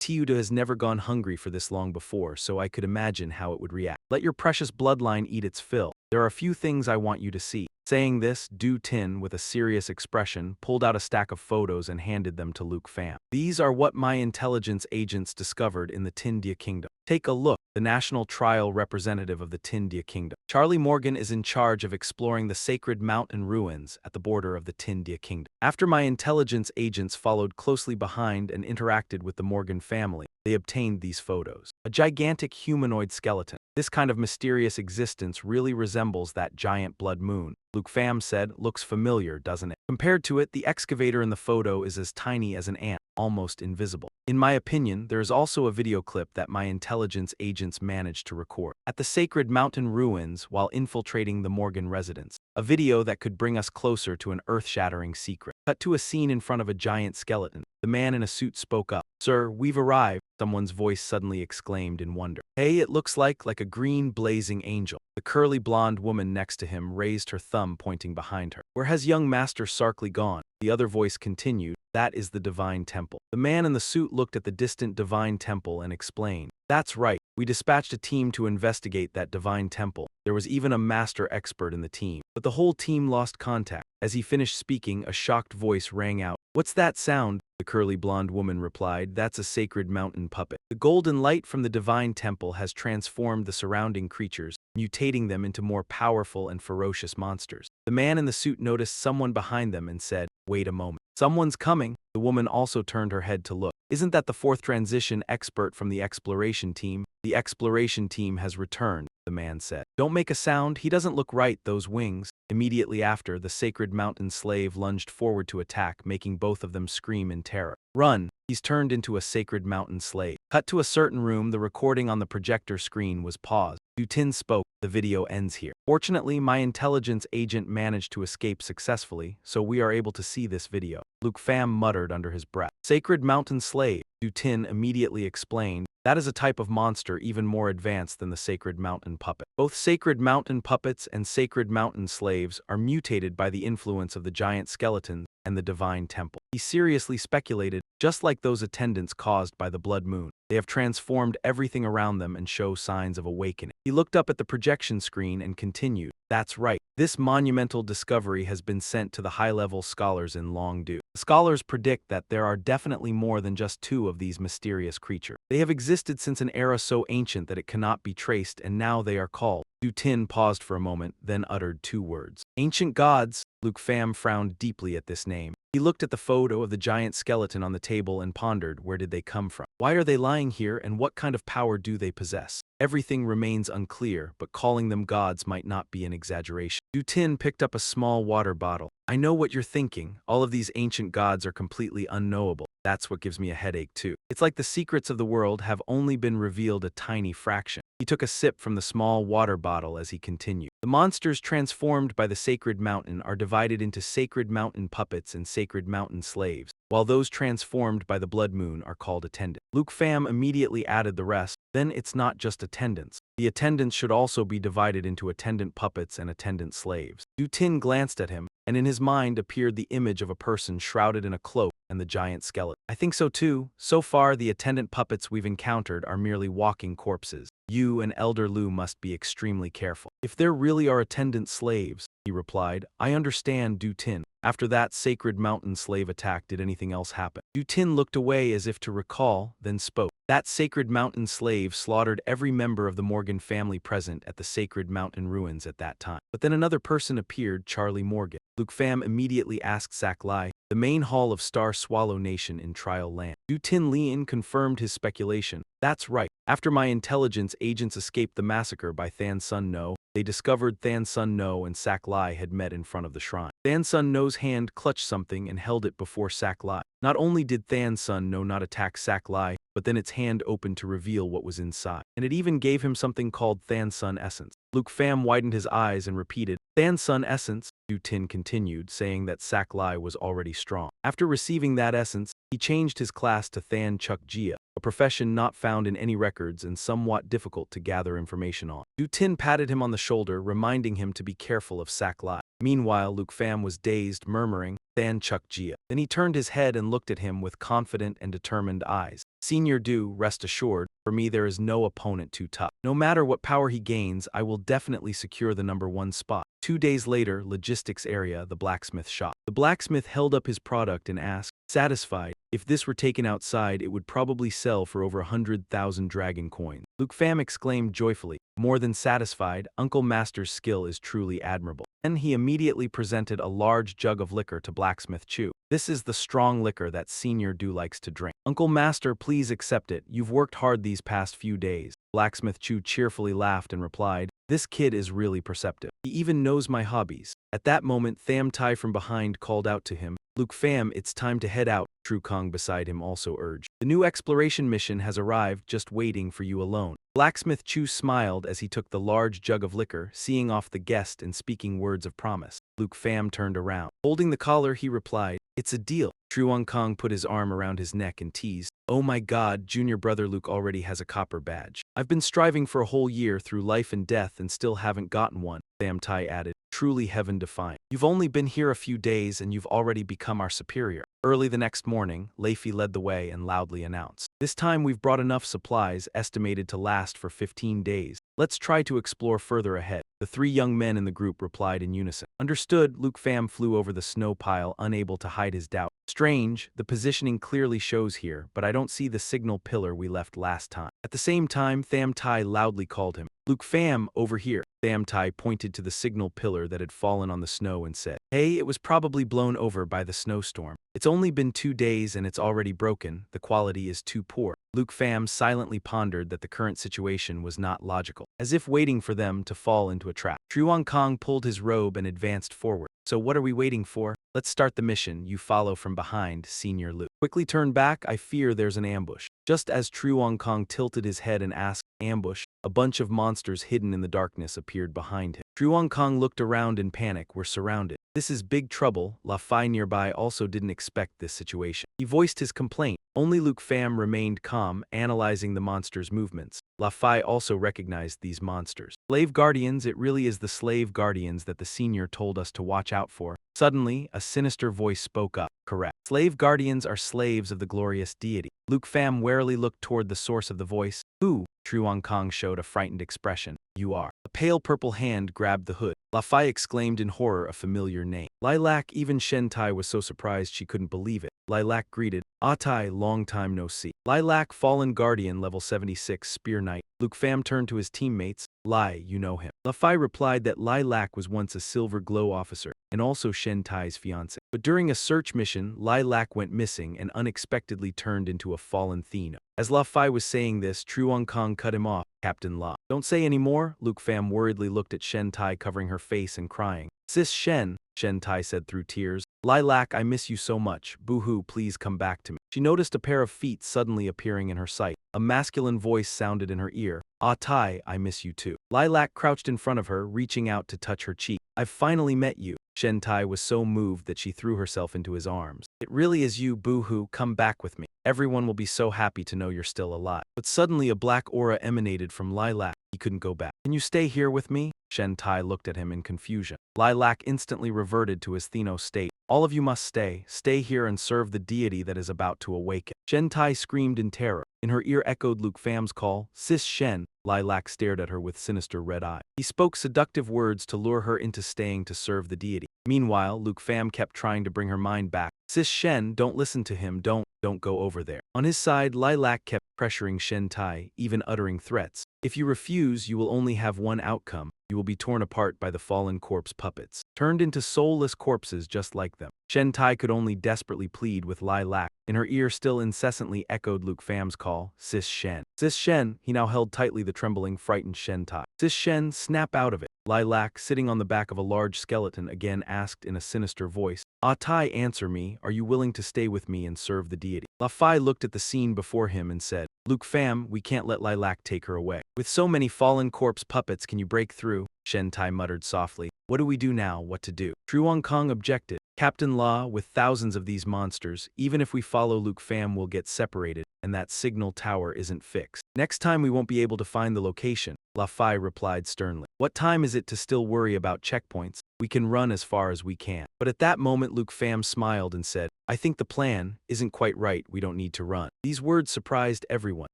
Tiu Da has never gone hungry for this long before, so I could imagine how it would react. Let your precious bloodline eat its fill. There are a few things I want you to see. Saying this, Du Tin, with a serious expression, pulled out a stack of photos and handed them to Luke Pham. These are what my intelligence agents discovered in the Tindia Kingdom. Take a look. The national trial representative of the Tindia Kingdom. Charlie Morgan is in charge of exploring the sacred mountain ruins at the border of the Tindia Kingdom. After my intelligence agents followed closely behind and interacted with the Morgan family, they obtained these photos. A gigantic humanoid skeleton. This kind of mysterious existence really resembles that giant blood moon. Luke Pham said, looks familiar, doesn't it? Compared to it, the excavator in the photo is as tiny as an ant, almost invisible. In my opinion, there is also a video clip that my intelligence agents managed to record at the sacred mountain ruins while infiltrating the Morgan residence. A video that could bring us closer to an earth-shattering secret. Cut to a scene in front of a giant skeleton. The man in a suit spoke up. Sir, we've arrived, someone's voice suddenly exclaimed in wonder. Hey, it looks like a green blazing angel. The curly blonde woman next to him raised her thumb pointing behind her. Where has young Master Sarkly gone? The other voice continued. That is the Divine Temple. The man in the suit looked at the distant Divine Temple and explained. That's right. We dispatched a team to investigate that Divine Temple. There was even a master expert in the team. But the whole team lost contact. As he finished speaking, a shocked voice rang out. What's that sound? The curly blonde woman replied, that's a sacred mountain puppet. The golden light from the Divine Temple has transformed the surrounding creatures, mutating them into more powerful and ferocious monsters. The man in the suit noticed someone behind them and said, wait a moment. Someone's coming. The woman also turned her head to look. Isn't that the fourth transition expert from the exploration team? The exploration team has returned, the man said. Don't make a sound, he doesn't look right, those wings. Immediately after, the sacred mountain slave lunged forward to attack, making both of them scream in terror. Run! He's turned into a sacred mountain slave. Cut to a certain room, the recording on the projector screen was paused. Dutin spoke, the video ends here. Fortunately, my intelligence agent managed to escape successfully, so we are able to see this video. Luke Pham muttered under his breath. Sacred mountain slave, Dutin immediately explained. That is a type of monster even more advanced than the sacred mountain puppet. Both sacred mountain puppets and sacred mountain slaves are mutated by the influence of the giant skeletons and the divine temple. He seriously speculated, just like those attendants caused by the blood moon. They have transformed everything around them and show signs of awakening. He looked up at the projection screen and continued, that's right. This monumental discovery has been sent to the high-level scholars in Longdu. The scholars predict that there are definitely more than just two of these mysterious creatures. They have existed since an era so ancient that it cannot be traced, and now they are called. Dutin paused for a moment, then uttered two words. Ancient gods. Luke Pham frowned deeply at this name. He looked at the photo of the giant skeleton on the table and pondered, where did they come from? Why are they lying here, and what kind of power do they possess? Everything remains unclear, but calling them gods might not be an exaggeration. Dutin picked up a small water bottle. I know what you're thinking. All of these ancient gods are completely unknowable. That's what gives me a headache too. It's like the secrets of the world have only been revealed a tiny fraction. He took a sip from the small water bottle as he continued. The monsters transformed by the sacred mountain are divided into sacred mountain puppets and sacred mountain slaves, while those transformed by the blood moon are called attendants. Luke Pham immediately added the rest. Then it's not just attendants. The attendants should also be divided into attendant puppets and attendant slaves. Dutin glanced at him, and in his mind appeared the image of a person shrouded in a cloak and the giant skeleton. I think so too. So far, the attendant puppets we've encountered are merely walking corpses. You and Elder Lu must be extremely careful. If there really are attendant slaves, he replied, I understand, Dutin. After that sacred mountain slave attack, did anything else happen? Dutin looked away as if to recall, then spoke. That sacred mountain slave slaughtered every member of the Morgan family present at the sacred mountain ruins at that time. But then another person appeared, Charlie Morgan. Luke Pham immediately asked Saklai, the main hall of Star Swallow Nation in Trial Land. Dutin Lien confirmed his speculation. That's right. After my intelligence agents escaped the massacre by Than Sun No, they discovered Than Sun No and Saklai had met in front of the shrine. Than Sun No's hand clutched something and held it before Saklai. Not only did Than Sun No not attack Saklai, but then its hand opened to reveal what was inside. And it even gave him something called Than Sun Essence. Luke Pham widened his eyes and repeated, Than Sun Essence. Dutin continued, saying that Saklai was already strong. After receiving that essence, he changed his class to Than Chuk Jia, a profession not found in any records and somewhat difficult to gather information on. Dutin patted him on the shoulder, reminding him to be careful of Saklai. Meanwhile, Luke Pham was dazed, murmuring, Than Chuk Jia. Then he turned his head and looked at him with confident and determined eyes. Senior Du, rest assured, for me there is no opponent too tough. No matter what power he gains, I will definitely secure the #1 spot. 2 days later, logistics area, the blacksmith shop. The blacksmith held up his product and asked, satisfied, if this were taken outside, it would probably sell for over 100,000 dragon coins. Luke Pham exclaimed joyfully, more than satisfied, Uncle Master's skill is truly admirable. Then he immediately presented a large jug of liquor to Blacksmith Chu. This is the strong liquor that Senior Du likes to drink. Uncle Master, please accept it. You've worked hard these past few days. Blacksmith Chu cheerfully laughed and replied, this kid is really perceptive. He even knows my hobbies. At that moment, Tham Tai from behind called out to him, Luke Pham, it's time to head out. Tru Kong beside him also urged. The new exploration mission has arrived, just waiting for you alone. Blacksmith Chu smiled as he took the large jug of liquor, seeing off the guest and speaking words of promise. Luke Pham turned around. Holding the collar, he replied, it's a deal. Truong Kong put his arm around his neck and teased, oh my god, junior brother Luke already has a copper badge. I've been striving for a whole year through life and death and still haven't gotten one, Tham Tai added, truly heaven-defying. You've only been here a few days and you've already become our superior. Early the next morning, Leifi led the way and loudly announced, this time we've brought enough supplies estimated to last for 15 days. Let's try to explore further ahead. The 3 young men in the group replied in unison. Understood. Luke Pham flew over the snow pile, unable to hide his doubt. Strange, the positioning clearly shows here, but I don't see the signal pillar we left last time. At the same time, Tham Tai loudly called him. Luke Pham, over here. Tham Tai pointed to the signal pillar that had fallen on the snow and said, hey, it was probably blown over by the snowstorm. It's only been 2 days and it's already broken. The quality is too poor. Luke Pham silently pondered that the current situation was not logical, as if waiting for them to fall into a trap. Truong Kong pulled his robe and advanced forward. So what are we waiting for? Let's start the mission. You follow from behind, Senior Luke. Quickly turn back. I fear there's an ambush. Just as Truong Kong tilted his head and asked, ambush, a bunch of monsters hidden in the darkness appeared behind him. Truong Kong looked around in panic. We're surrounded. This is big trouble. La Fai nearby also didn't expect this situation. He voiced his complaint. Only Luke Pham remained calm, analyzing the monsters' movements. La Fai also recognized these monsters. Slave guardians, it really is the slave guardians that the senior told us to watch out for. Suddenly, a sinister voice spoke up. Correct. Slave guardians are slaves of the glorious deity. Luke Pham warily looked toward the source of the voice. Who? Truong Kong showed a frightened expression. You are. A pale purple hand grabbed the hood. La Fai exclaimed in horror a familiar name. Lilac, even Shen Tai was so surprised she couldn't believe it. Lilac greeted. Ah Tai, long time no see. Lilac, fallen guardian, level 76, spear knight. Luke Pham turned to his teammates. Lai, you know him. La Fai replied that Lilac was once a silver glow officer, and also Shen Tai's fiancé. But during a search mission, Lilac went missing and unexpectedly turned into a fallen Theno. As La Fai was saying this, Truong Kong cut him off. Captain La. Don't say any more. Luke Pham worriedly looked at Shen Tai covering her face and crying. Sis Shen, Shen Tai said through tears. Lilac, I miss you so much. Boo-hoo, please come back to me. She noticed a pair of feet suddenly appearing in her sight. A masculine voice sounded in her ear. Ah Tai, I miss you too. Lilac crouched in front of her, reaching out to touch her cheek. I've finally met you. Shen Tai was so moved that she threw herself into his arms. It really is you, boo-hoo, come back with me. Everyone will be so happy to know you're still alive. But suddenly a black aura emanated from Lilac. He couldn't go back. Can you stay here with me? Shen Tai looked at him in confusion. Lilac instantly reverted to his Theno state. All of you must stay. Stay here and serve the deity that is about to awaken. Shen Tai screamed in terror. In her ear echoed Luke Pham's call. Sis Shen. Lilac stared at her with sinister red eyes. He spoke seductive words to lure her into staying to serve the deity. Meanwhile, Luke Pham kept trying to bring her mind back. Sis Shen, don't listen to him. Don't go over there. On his side, Lilac kept pressuring Shen Tai, even uttering threats. If you refuse, you will only have one outcome. You will be torn apart by the fallen corpse puppets, turned into soulless corpses just like them. Shen Tai could only desperately plead with Lilac. In her ear still incessantly echoed Luke Pham's call, Sis Shen. Sis Shen, he now held tightly the trembling, frightened Shen Tai. Sis Shen, snap out of it. Lilac, sitting on the back of a large skeleton, again asked in a sinister voice, Ah Tai, answer me, are you willing to stay with me and serve the deity? La Fai looked at the scene before him and said, Luke Pham, we can't let Lilac take her away. With so many fallen corpse puppets, can you break through? Shen Tai muttered softly. What do we do now? What to do? Truong Kong objected. Captain La, with thousands of these monsters, even if we follow Luke Pham, we'll get separated, and that signal tower isn't fixed. Next time we won't be able to find the location, La Fai replied sternly. What time is it to still worry about checkpoints? We can run as far as we can. But at that moment Luke Pham smiled and said, I think the plan isn't quite right, we don't need to run. These words surprised everyone.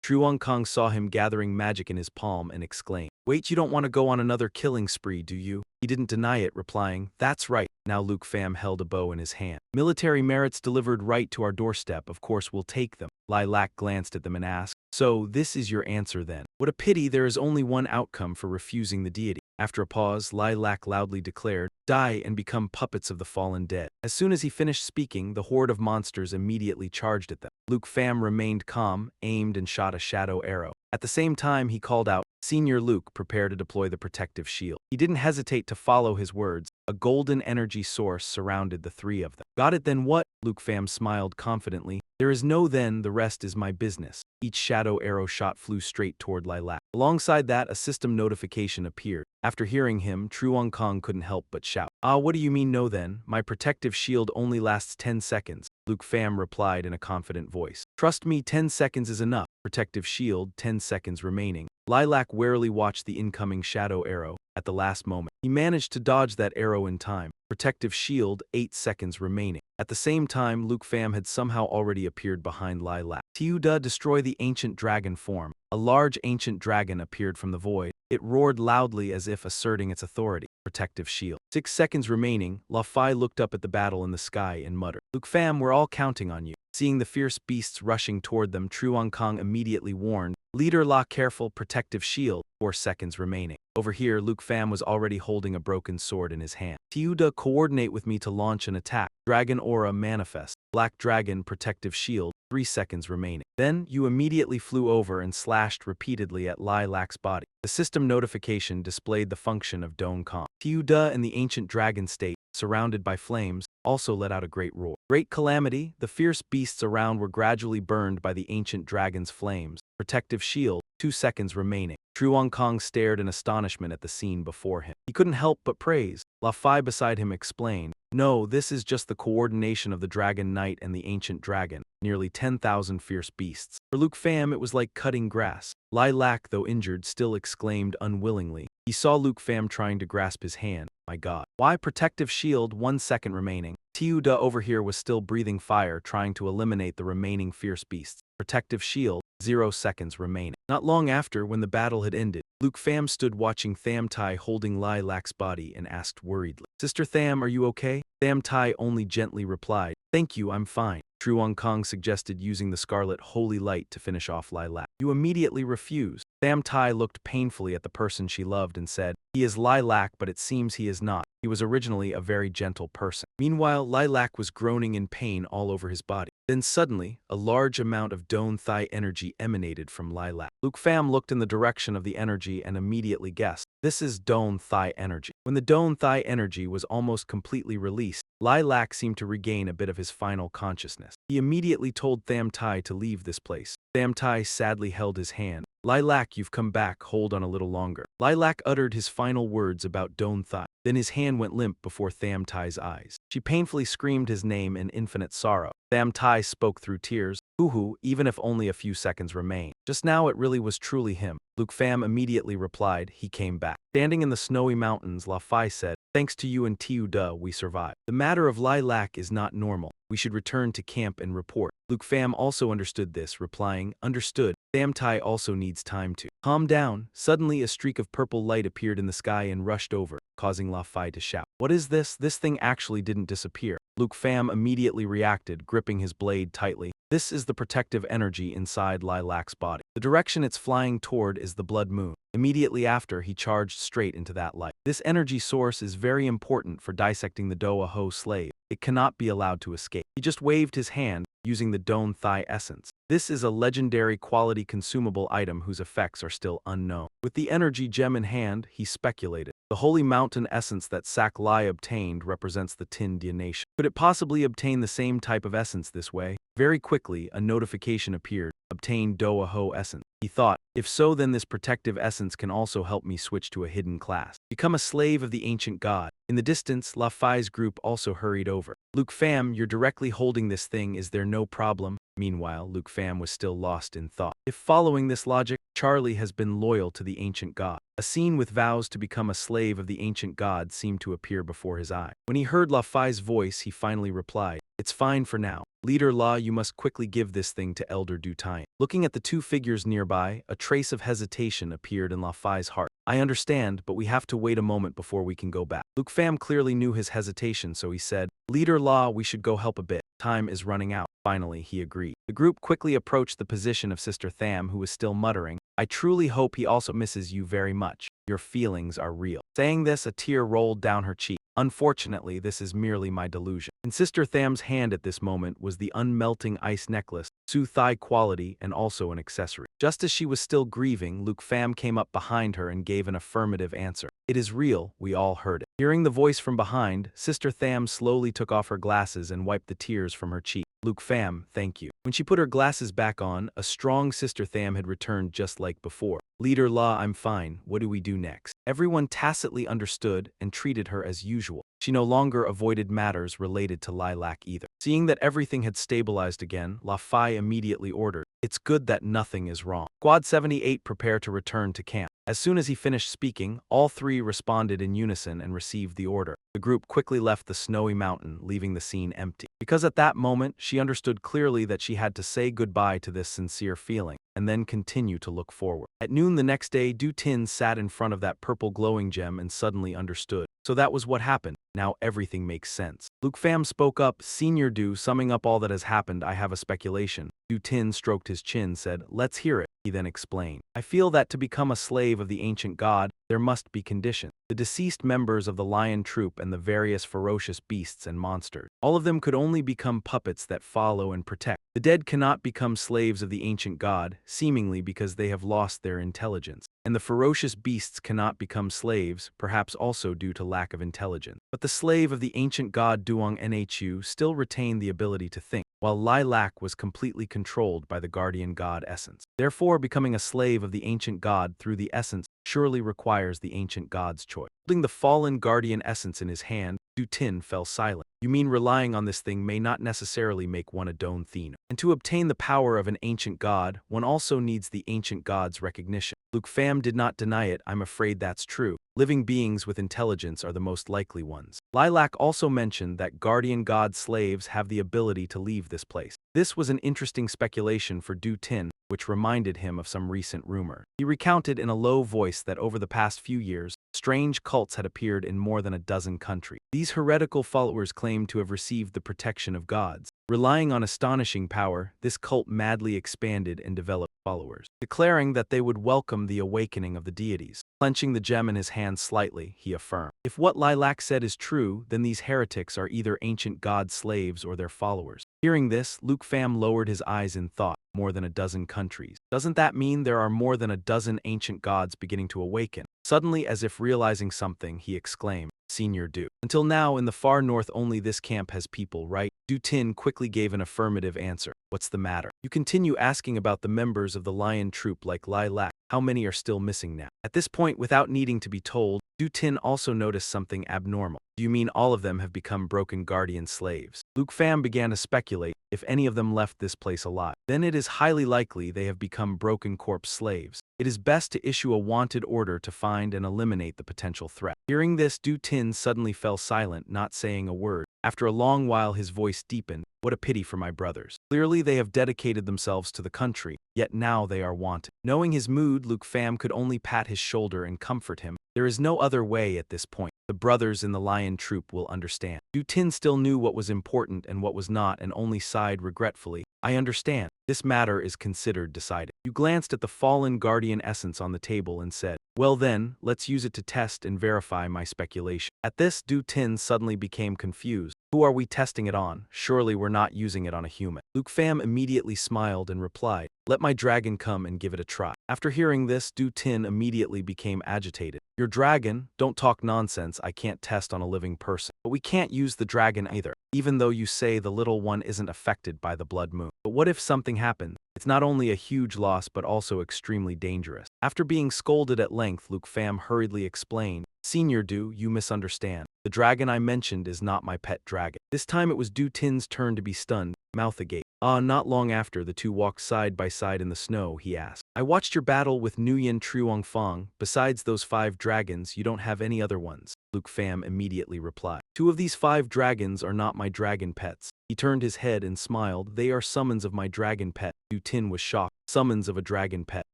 Truong Kong saw him gathering magic in his palm and exclaimed, Wait, you don't want to go on another killing spree, do you? He didn't deny it, replying, That's right. Now Luke Pham held a bow in his hand. Military merits delivered right to our doorstep, of course we'll take them. Lilac glanced at them and asked, So this is your answer then? What a pity there is only one outcome for refusing the deity. After a pause, Lilac loudly declared, Die and become puppets of the fallen dead. As soon as he finished speaking, the horde of monsters immediately charged at them. Luke Pham remained calm, aimed and shot a shadow arrow. At the same time, he called out, Senior Luke, prepare to deploy the protective shield. He didn't hesitate to follow his words. A golden energy source surrounded the three of them. Got it then what? Luke Pham smiled confidently. There is no then, the rest is my business. Each shadow arrow shot flew straight toward Lilac. Alongside that, a system notification appeared. After hearing him, Truong Kong couldn't help but shout. Ah, what do you mean no then? My protective shield only lasts 10 seconds. Luke Pham replied in a confident voice. Trust me, 10 seconds is enough. Protective shield, 10 seconds remaining. Lilac warily watched the incoming shadow arrow. At the last moment, he managed to dodge that arrow in time. Protective shield, 8 seconds remaining. At the same time, Luke Pham had somehow already appeared behind Lilac. Tiuda, destroy the ancient dragon form. A large ancient dragon appeared from the void. It roared loudly as if asserting its authority. Protective shield. 6 seconds remaining. La Fai looked up at the battle in the sky and muttered, Luke Pham, we're all counting on you. Seeing the fierce beasts rushing toward them, Truong Kong immediately warned, Leader La, careful, protective shield. 4 seconds remaining. Over here, Luke Pham was already holding a broken sword in his hand. Tiuda, coordinate with me to launch an attack. Dragon aura manifest. Black dragon protective shield. 3 seconds remaining. Then, you immediately flew over and slashed repeatedly at Lilac's body. The system notification displayed the function of Dong Kong. Tiuda and the ancient dragon state surrounded by flames, also let out a great roar. Great calamity, the fierce beasts around were gradually burned by the ancient dragon's flames. Protective shield, 2 seconds remaining. Truong Kong stared in astonishment at the scene before him. He couldn't help but praise. La Fai beside him explained, "No, this is just the coordination of the Dragon Knight and the ancient dragon, nearly 10,000 fierce beasts." For Luke Pham it was like cutting grass. Lilac, though injured, still exclaimed unwillingly. He saw Luke Pham trying to grasp his hand. My God. Why protective shield, 1 second remaining. Tiu Da over here was still breathing fire, trying to eliminate the remaining fierce beasts. Protective shield, 0 seconds remaining. Not long after, when the battle had ended, Luke Pham stood watching Tham Tai holding Lilac's body and asked worriedly, "Sister Tham, are you okay?" Tham Tai only gently replied, "Thank you, I'm fine." Truong Kong suggested using the scarlet holy light to finish off Lilac. You immediately refused. Tham Tai looked painfully at the person she loved and said, "He is Lilac, but it seems he is not. He was originally a very gentle person." Meanwhile, Lilac was groaning in pain all over his body. Then suddenly, a large amount of Don Thai energy emanated from Lilac. Luke Pham looked in the direction of the energy and immediately guessed, this is Don Thai energy. When the Don Thai energy was almost completely released, Lilac seemed to regain a bit of his final consciousness. He immediately told Tham Tai to leave this place. Tham Tai sadly held his hand. "Lilac, you've come back, hold on a little longer." Lilac uttered his final words about Don Thai. Then his hand went limp before Tham Tai's eyes. She painfully screamed his name in infinite sorrow. Tham Tai spoke through tears. "Hoo-hoo, even if only a few seconds remain. Just now it really was truly him." Luke Pham immediately replied, "He came back." Standing in the snowy mountains, La Fai said, "Thanks to you and Tiu Da, we survived. The matter of Lilac is not normal. We should return to camp and report." Luke Pham also understood this, replying, "Understood." Tham Tai also needs time to calm down. Suddenly a streak of purple light appeared in the sky and rushed over, causing La Fai to shout, "What is this? This thing actually didn't disappear." Luke Pham immediately reacted, gripping his blade tightly. This is the protective energy inside Lilac's body. The direction it's flying toward is the blood moon. Immediately after, he charged straight into that light. This energy source is very important for dissecting the Doa Ho slave. It cannot be allowed to escape. He just waved his hand, using the Don Thai essence. This is a legendary quality consumable item whose effects are still unknown. With the energy gem in hand, he speculated. The holy mountain essence that Sak Lai obtained represents the Tin Dia nation. Could it possibly obtain the same type of essence this way? Very quickly, a notification appeared. Obtain Doa Ho essence. He thought, if so, then this protective essence can also help me switch to a hidden class. Become a slave of the ancient god. In the distance, La Fai's group also hurried over. Luke Pham, you're directly holding this thing, is there no problem? Meanwhile, Luke Pham was still lost in thought. If following this logic, Charlie has been loyal to the ancient god. A scene with vows to become a slave of the ancient god seemed to appear before his eye. When he heard La Fai's voice, he finally replied, "It's fine for now. Leader La, you must quickly give this thing to Elder Du Tien." Looking at the two figures nearby, a trace of hesitation appeared in La Fai's heart. "I understand, but we have to wait a moment before we can go back." Luke Pham clearly knew his hesitation, so he said, "Leader La, we should go help a bit. Time is running out." Finally, he agreed. The group quickly approached the position of Sister Tham, who was still muttering, "I truly hope he also misses you very much. Your feelings are real." Saying this, a tear rolled down her cheek. "Unfortunately, this is merely my delusion." In Sister Tham's hand at this moment was the unmelting ice necklace, Su Thai quality, and also an accessory. Just as she was still grieving, Luke Pham came up behind her and gave an affirmative answer. "It is real, we all heard it." Hearing the voice from behind, Sister Tham slowly took off her glasses and wiped the tears from her cheek. "Luke Pham, thank you." When she put her glasses back on, a strong Sister Tham had returned just like before. "Leader La, I'm fine. What do we do next?" Everyone tacitly understood and treated her as usual. She no longer avoided matters related to Lilac either. Seeing that everything had stabilized again, La Fai immediately ordered, "It's good that nothing is wrong. Squad 78 prepare to return to camp." As soon as he finished speaking, all three responded in unison and received the order. The group quickly left the snowy mountain, leaving the scene empty. Because at that moment, she understood clearly that she had to say goodbye to this sincere feeling, and then continue to look forward. At noon the next day, Du Tin sat in front of that purple glowing gem and suddenly understood. So that was what happened. Now everything makes sense. Luke Pham spoke up, "Senior Du, summing up all that has happened, I have a speculation." Du Tin stroked his chin, said, "Let's hear it." He then explained, "I feel that to become a slave of the ancient god, there must be conditions. The deceased members of the lion troop and the various ferocious beasts and monsters. All of them could only become puppets that follow and protect. The dead cannot become slaves of the ancient god, seemingly because they have lost their intelligence. And the ferocious beasts cannot become slaves, perhaps also due to lack of intelligence. But the slave of the ancient god Duong Nhu still retained the ability to think, while Lilac was completely controlled by the guardian god essence. Therefore, becoming a slave of the ancient god through the essence surely requires the ancient god's choice. Holding the fallen guardian essence in his hand, Du Tin fell silent. You mean relying on this thing may not necessarily make one a Don Theno. And to obtain the power of an ancient god, one also needs the ancient god's recognition. Luke Pham did not deny it. I'm afraid that's true. Living beings with intelligence are the most likely ones. Lilac also mentioned that guardian god slaves have the ability to leave this place. This was an interesting speculation for Du Tin, which reminded him of some recent rumor. He recounted in a low voice that over the past few years, strange cults had appeared in more than a dozen countries. These heretical followers claimed to have received the protection of gods. Relying on astonishing power, this cult madly expanded and developed followers, declaring that they would welcome the awakening of the deities. Clenching the gem in his hand slightly, he affirmed, "If what Lilac said is true, then these heretics are either ancient god slaves or their followers." Hearing this, Luke Pham lowered his eyes in thought. More than a dozen countries. Doesn't that mean there are more than a dozen ancient gods beginning to awaken? Suddenly, as if realizing something, he exclaimed, "Senior Du. Until now, in the far north only this camp has people, right?" Du Tin quickly gave an affirmative answer. "What's the matter? You continue asking about the members of the lion troop like Lilac. How many are still missing now?" At this point, without needing to be told, Du Tin also noticed something abnormal. "Do you mean all of them have become broken guardian slaves?" Luke Pham began to speculate. If any of them left this place alive, then it is highly likely they have become broken corpse slaves. It is best to issue a wanted order to find and eliminate the potential threat. Hearing this, Du Tin suddenly fell silent, not saying a word. After a long while his voice deepened. "What a pity for my brothers. Clearly they have dedicated themselves to the country, yet now they are wanted." Knowing his mood, Luke Pham could only pat his shoulder and comfort him. There is no other way at this point. The brothers in the lion troop will understand. Du Tin still knew what was important and what was not and only sighed regretfully. "I understand. This matter is considered decided." You glanced at the fallen guardian essence on the table and said, "Well then, let's use it to test and verify my speculation." At this, Du Tin suddenly became confused. "Who are we testing it on? Surely we're not using it on a human." Luke Pham immediately smiled and replied, "Let my dragon come and give it a try." After hearing this, Du Tin immediately became agitated. "Your dragon? Don't talk nonsense. I can't test on a living person. But we can't use the dragon either, even though you say the little one isn't affected by the blood moon. But what if something happens? It's not only a huge loss but also extremely dangerous." After being scolded at length, Luke Pham hurriedly explained, "Senior Du, you misunderstand. The dragon I mentioned is not my pet dragon." This time it was Du Tin's turn to be stunned, mouth agape. Not long after the two walked side by side in the snow, he asked, "I watched your battle with Nguyen Truongfang. Besides those 5 dragons, you don't have any other ones?" Luke Pham immediately replied, "2 of these 5 dragons are not my dragon pets." He turned his head and smiled. "They are summons of my dragon pet." Du Tin was shocked. Summons of a dragon pet.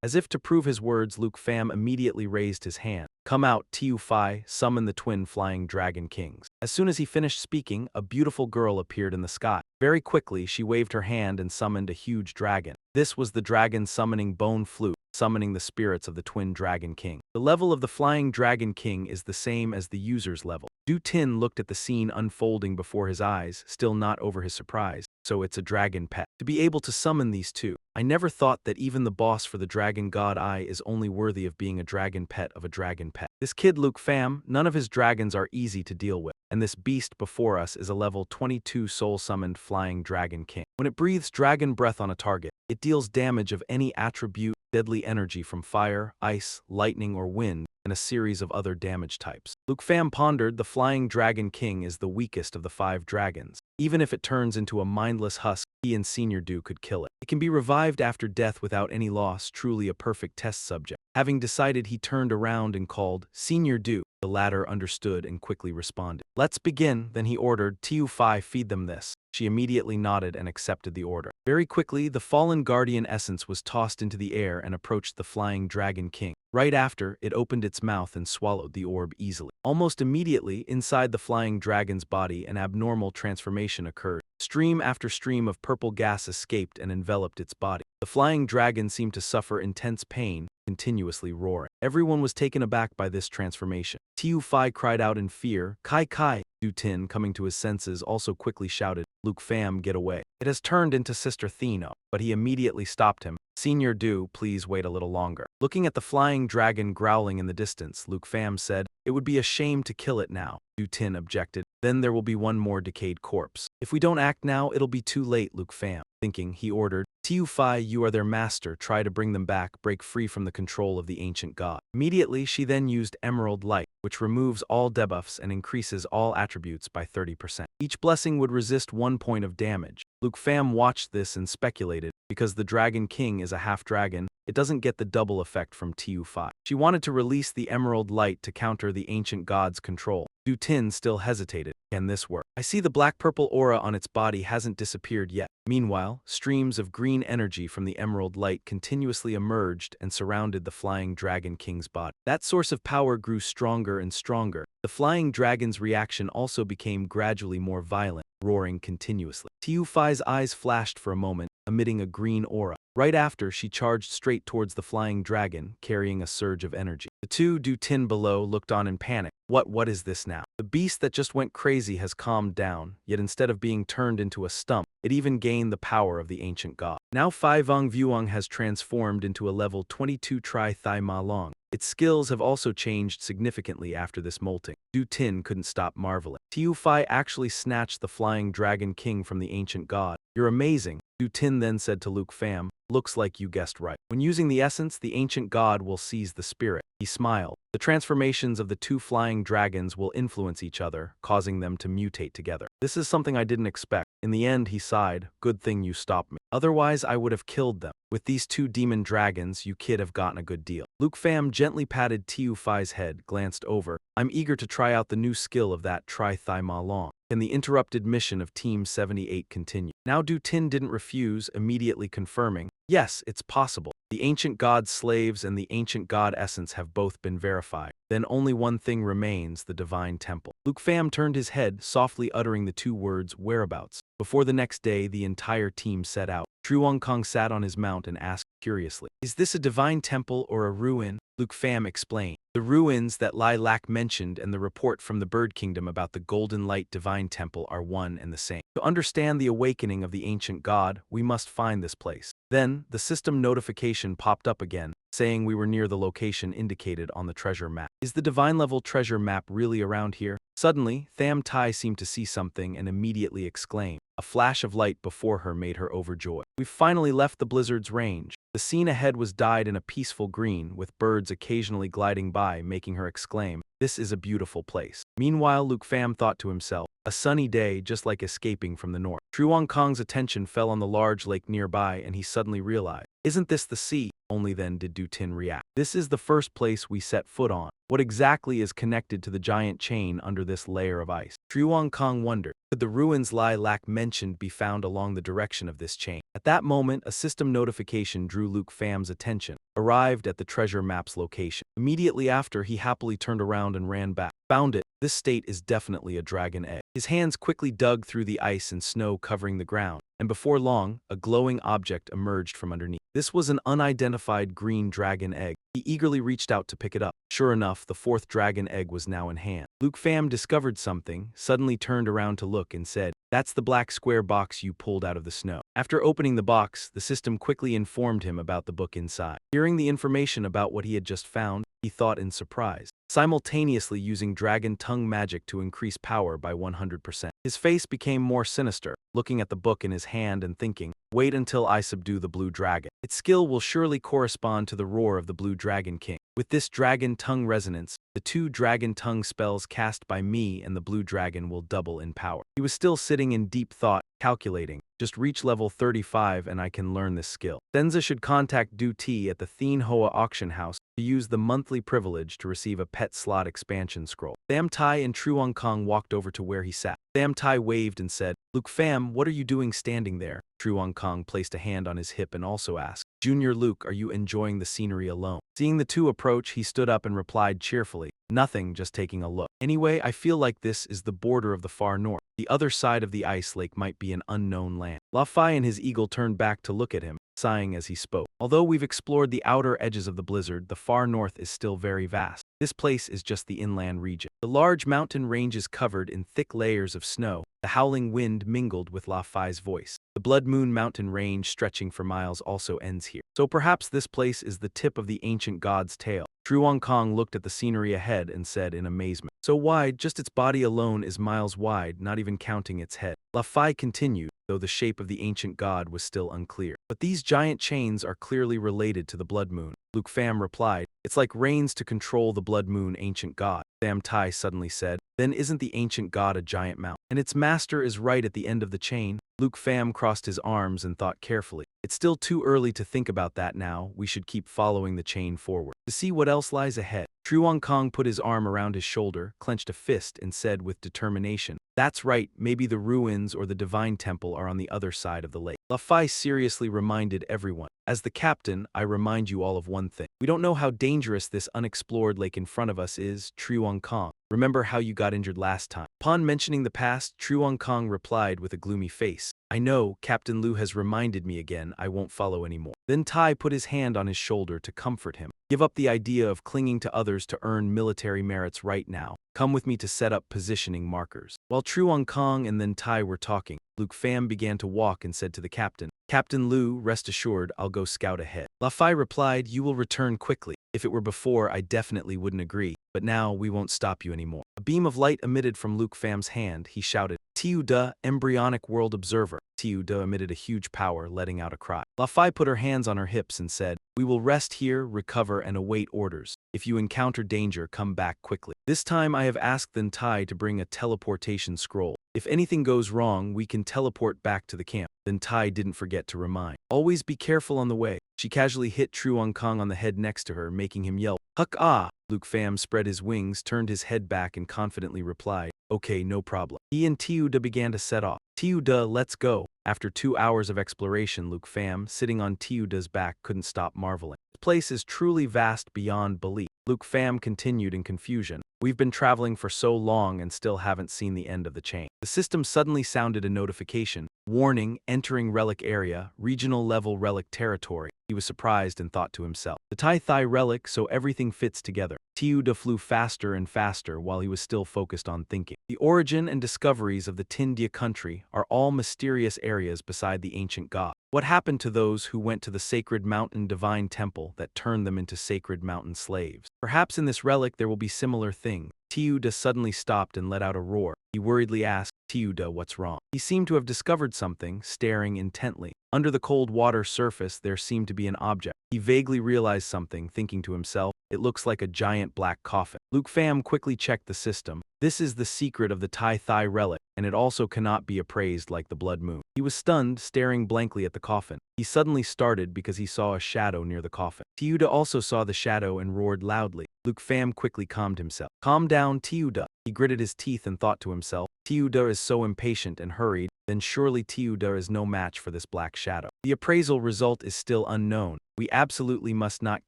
As if to prove his words, Luke Pham immediately raised his hand. "Come out, Tiu Phi, summon the twin flying dragon kings." As soon as he finished speaking, a beautiful girl appeared in the sky. Very quickly, she waved her hand and summoned a huge dragon. This was the dragon summoning Bone Flute, summoning the spirits of the twin dragon king. The level of the flying dragon king is the same as the user's level. Du Tin looked at the scene unfolding before his eyes, still not over his surprise. So it's a dragon pet. To be able to summon these two. I never thought that even the boss for the dragon god Eye is only worthy of being a dragon pet of a dragon pet. This kid Luke Pham, none of his dragons are easy to deal with. And this beast before us is a level 22 soul-summoned flying dragon king. When it breathes dragon breath on a target, it deals damage of any attribute, deadly energy from fire, ice, lightning, or wind, and a series of other damage types. Luke Pham pondered. The flying dragon king is the weakest of the 5 dragons. Even if it turns into a mindless husk, he and Senior Du could kill it. It can be revived after death without any loss, truly a perfect test subject. Having decided, he turned around and called, "Senior Du." The latter understood and quickly responded. "Let's begin." Then he ordered, "Tiu Phi, feed them this." She immediately nodded and accepted the order. Very quickly, the fallen guardian essence was tossed into the air and approached the flying dragon king. Right after, it opened its mouth and swallowed the orb easily. Almost immediately, inside the flying dragon's body, an abnormal transformation occurred. Stream after stream of purple gas escaped and enveloped its body. The flying dragon seemed to suffer intense pain, continuously roaring. Everyone was taken aback by this transformation. Tiu Fai cried out in fear, "Kai Kai!" Du Tin, coming to his senses, also quickly shouted, "Luke Pham, get away. It has turned into Sister Theno." But he immediately stopped him. "Senior Du, please wait a little longer." Looking at the flying dragon growling in the distance, Luke Pham said, "It would be a shame to kill it now." Du Tin objected. "Then there will be one more decayed corpse. If we don't act now, it'll be too late," Luke Pham. Thinking, he ordered, "Tiu Fai, you are their master. Try to bring them back, break free from the control of the ancient god." Immediately, she then used Emerald Light, which removes all debuffs and increases all attributes by 30%. Each blessing would resist 1 point of damage. Luke Pham watched this and speculated, because the Dragon King is a half-dragon, it doesn't get the double effect from Tiu Fai. She wanted to release the Emerald Light to counter the ancient god's control. Du Tin still hesitated. Can this work? I see the black-purple aura on its body hasn't disappeared yet. Meanwhile, streams of green energy from the Emerald Light continuously emerged and surrounded the Flying Dragon King's body. That source of power grew stronger and stronger. The Flying Dragon's reaction also became gradually more violent, roaring continuously. Tiu Fai's eyes flashed for a moment, emitting a green aura. Right after, she charged straight towards the flying dragon, carrying a surge of energy. The two Du Tin below looked on in panic. What is this now? The beast that just went crazy has calmed down, yet instead of being turned into a stump, it even gained the power of the ancient god. Now Phai Vong Vuong has transformed into a level 22 Tri Thai Ma Long. Its skills have also changed significantly after this molting. Du Tin couldn't stop marveling. Tiu Fai actually snatched the Flying Dragon King from the ancient god. "You're amazing," Du Tin then said to Luke Pham. "Looks like you guessed right. When using the essence, the ancient god will seize the spirit." He smiled. The transformations of the two flying dragons will influence each other, causing them to mutate together. "This is something I didn't expect." In the end, he sighed, "Good thing you stopped me. Otherwise, I would have killed them. With these two demon dragons, you kid have gotten a good deal." Luke Pham gently patted Tiu Fai's head, glanced over. "I'm eager to try out the new skill of that Tri Thai Ma Long." Can the interrupted mission of Team 78 continue? Now Du Tin didn't refuse, immediately confirming, "Yes, it's possible. The ancient god's slaves and the ancient god essence have both been verified. Then only one thing remains, the divine temple." Luke Pham turned his head, softly uttering the two words, "whereabouts." Before the next day, the entire team set out. Truong Kong sat on his mount and asked curiously, "Is this a divine temple or a ruin?" Luke Pham explained, "The ruins that Lai Lak mentioned and the report from the Bird Kingdom about the Golden Light Divine Temple are one and the same. To understand the awakening of the ancient god, we must find this place." Then, the system notification popped up again, saying we were near the location indicated on the treasure map. Is the divine level treasure map really around here? Suddenly, Tham Tai seemed to see something and immediately exclaimed. A flash of light before her made her overjoyed. "We've finally left the blizzard's range." The scene ahead was dyed in a peaceful green, with birds occasionally gliding by, making her exclaim, "This is a beautiful place." Meanwhile, Luke Pham thought to himself, a sunny day just like escaping from the north. Truong Kong's attention fell on the large lake nearby and he suddenly realized, "Isn't this the sea?" Only then did Du Tin react. "This is the first place we set foot on. What exactly is connected to the giant chain under this layer of ice?" Truong Kong wondered, could the ruins Lai Lak mentioned be found along the direction of this chain? At that moment, a system notification drew Luke Pham's attention. Arrived at the treasure map's location. Immediately after, he happily turned around and ran back. "Found it. This state is definitely a dragon egg." His hands quickly dug through the ice and snow covering the ground, and before long, a glowing object emerged from underneath. This was an unidentified green dragon egg. He eagerly reached out to pick it up. Sure enough, the fourth dragon egg was now in hand. Luke Pham discovered something, suddenly turned around to look and said, "That's the black square box you pulled out of the snow." After opening the box, the system quickly informed him about the book inside. Hearing the information about what he had just found, he thought in surprise, simultaneously using dragon tongue magic to increase power by 100%. His face became more sinister, looking at the book in his hand and thinking, "Wait until I subdue the blue dragon. Its skill will surely correspond to the roar of the blue dragon king." With this dragon tongue resonance, the two dragon tongue spells cast by me and the blue dragon will double in power. He was still sitting in deep thought, calculating, just reach level 35 and I can learn this skill. Senza should contact Du Ti at the Thien Hoa auction house to use the monthly privilege to receive a pet slot expansion scroll. Tham Tai and Truong Kong walked over to where he sat. Tham Tai waved and said, "Luke Pham, what are you doing standing there?" Truong Kong placed a hand on his hip and also asked, "Junior Luke, are you enjoying the scenery alone?" Seeing the two approach, he stood up and replied cheerfully, "Nothing, just taking a look. Anyway, I feel like this is the border of the far north. The other side of the ice lake might be an unknown land." La Fai and his eagle turned back to look at him. sighing as he spoke. Although we've explored the outer edges of the blizzard, the far north is still very vast. This place is just the inland region. The large mountain range is covered in thick layers of snow. The howling wind mingled with La Fai's voice. The Blood Moon mountain range stretching for miles also ends here. So perhaps this place is the tip of the ancient god's tail. Truong Kong looked at the scenery ahead and said in amazement, "So wide, just its body alone is miles wide, not even counting its head." La Fai continued, though the shape of the ancient god was still unclear. "But these giant chains are clearly related to the Blood Moon." Luke Pham replied, "It's like reins to control the Blood Moon ancient god." Tham Tai suddenly said, "Then isn't the ancient god a giant mountain? And its master is right at the end of the chain?" Luke Pham crossed his arms and thought carefully. "It's still too early to think about that now. We should keep following the chain forward to see what else lies ahead." Truong Kong put his arm around his shoulder, clenched a fist, and said with determination, "That's right, maybe the ruins or the divine temple are on the other side of the lake." La Fai seriously reminded everyone, "As the captain, I remind you all of one thing. We don't know how dangerous this unexplored lake in front of us is, Truong Kong. Remember how you got injured last time?" Upon mentioning the past, Truong Kong replied with a gloomy face, "I know, Captain Lu has reminded me again. I won't follow anymore." Then Tai put his hand on his shoulder to comfort him. "Give up the idea of clinging to others to earn military merits right now. Come with me to set up positioning markers." While Truong Kong and then Tai were talking, Luke Pham began to walk and said to the captain, "Captain Lu, rest assured I'll go scout ahead." La Fai replied, "You will return quickly. If it were before, I definitely wouldn't agree, but now we won't stop you anymore." A beam of light emitted from Luke Pham's hand. He shouted, "Tiu Da, embryonic world observer." Tiu Da emitted a huge power, letting out a cry. La Fai put her hands on her hips and said, "We will rest here, recover, and await orders. If you encounter danger, come back quickly. This time I have asked Then Tai to bring a teleportation scroll. If anything goes wrong, we can teleport back to the camp." Then Tai didn't forget to remind, "Always be careful on the way." She casually hit Truong Kong on the head next to her, making him yelp, "Huck ah!" Luke Pham spread his wings, turned his head back and confidently replied, "Okay, no problem." He and Tiu Da began to set off. "Tiu Da, let's go." After 2 hours of exploration, Luke Pham, sitting on Tiu Da's back, couldn't stop marveling. "This place is truly vast beyond belief." Luke Pham continued in confusion, "We've been traveling for so long and still haven't seen the end of the chain." The system suddenly sounded a notification. "Warning, entering relic area, regional level relic territory." He was surprised and thought to himself, "The Tai Thai relic, so everything fits together." Tiu Da flew faster and faster while he was still focused on thinking. The origin and discoveries of the Tindia country are all mysterious areas beside the ancient god. What happened to those who went to the sacred mountain divine temple that turned them into sacred mountain slaves? Perhaps in this relic there will be similar things. Tiu Da suddenly stopped and let out a roar. He worriedly asked, "Tiu Da, what's wrong?" He seemed to have discovered something, staring intently. Under the cold water surface there seemed to be an object. He vaguely realized something, thinking to himself, "It looks like a giant black coffin." Luke Pham quickly checked the system. This is the secret of the Tai Thai relic, and it also cannot be appraised like the Blood Moon. He was stunned, staring blankly at the coffin. He suddenly started because he saw a shadow near the coffin. Tiu Da also saw the shadow and roared loudly. Luke Pham quickly calmed himself. "Calm down, Tiu Da." He gritted his teeth and thought to himself, "Tiu Da is so impatient and hurried, then surely Tiu Da is no match for this black shadow. The appraisal result is still unknown. We absolutely must not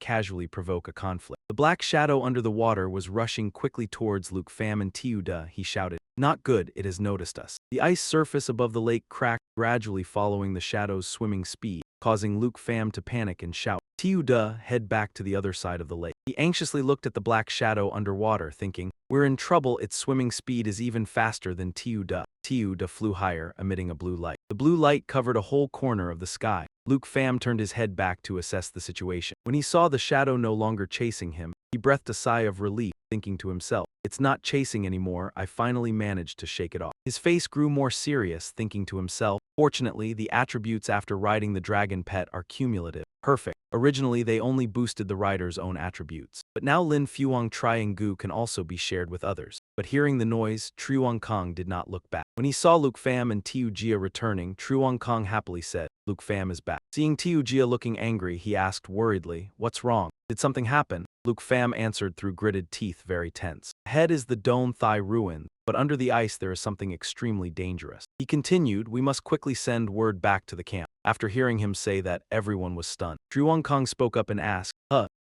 casually provoke a conflict." The black shadow under the water was rushing quickly towards Luke Pham and Tiu Da. He shouted, "Not good, it has noticed us." The ice surface above the lake cracked, gradually following the shadow's swimming speed, causing Luke Pham to panic and shout, "Tiu Da, head back to the other side of the lake." He anxiously looked at the black shadow underwater, thinking, "We're in trouble. Its swimming speed is even faster than Tiu Da." Tiu Da flew higher, emitting a blue light. The blue light covered a whole corner of the sky. Luke Pham turned his head back to assess the situation. When he saw the shadow no longer chasing him, he breathed a sigh of relief, thinking to himself, "It's not chasing anymore. I finally managed to shake it off." His face grew more serious, thinking to himself, "Fortunately, the attributes after riding the dragon pet are cumulative. Perfect. Originally, they only boosted the rider's own attributes. But now Lin Fuang Triangu can also be shared with others." But hearing the noise, Truong Kong did not look back. When he saw Luke Pham and Tiu Jia returning, Truong Kong happily said, "Luke Pham is back." Seeing Tiu Jia looking angry, he asked worriedly, "What's wrong? Did something happen?" Luke Pham answered through gritted teeth, very tense, "Ahead is the Don Thai ruin, but under the ice there is something extremely dangerous." He continued, "We must quickly send word back to the camp." After hearing him say that, everyone was stunned. Truong Kong spoke up and asked,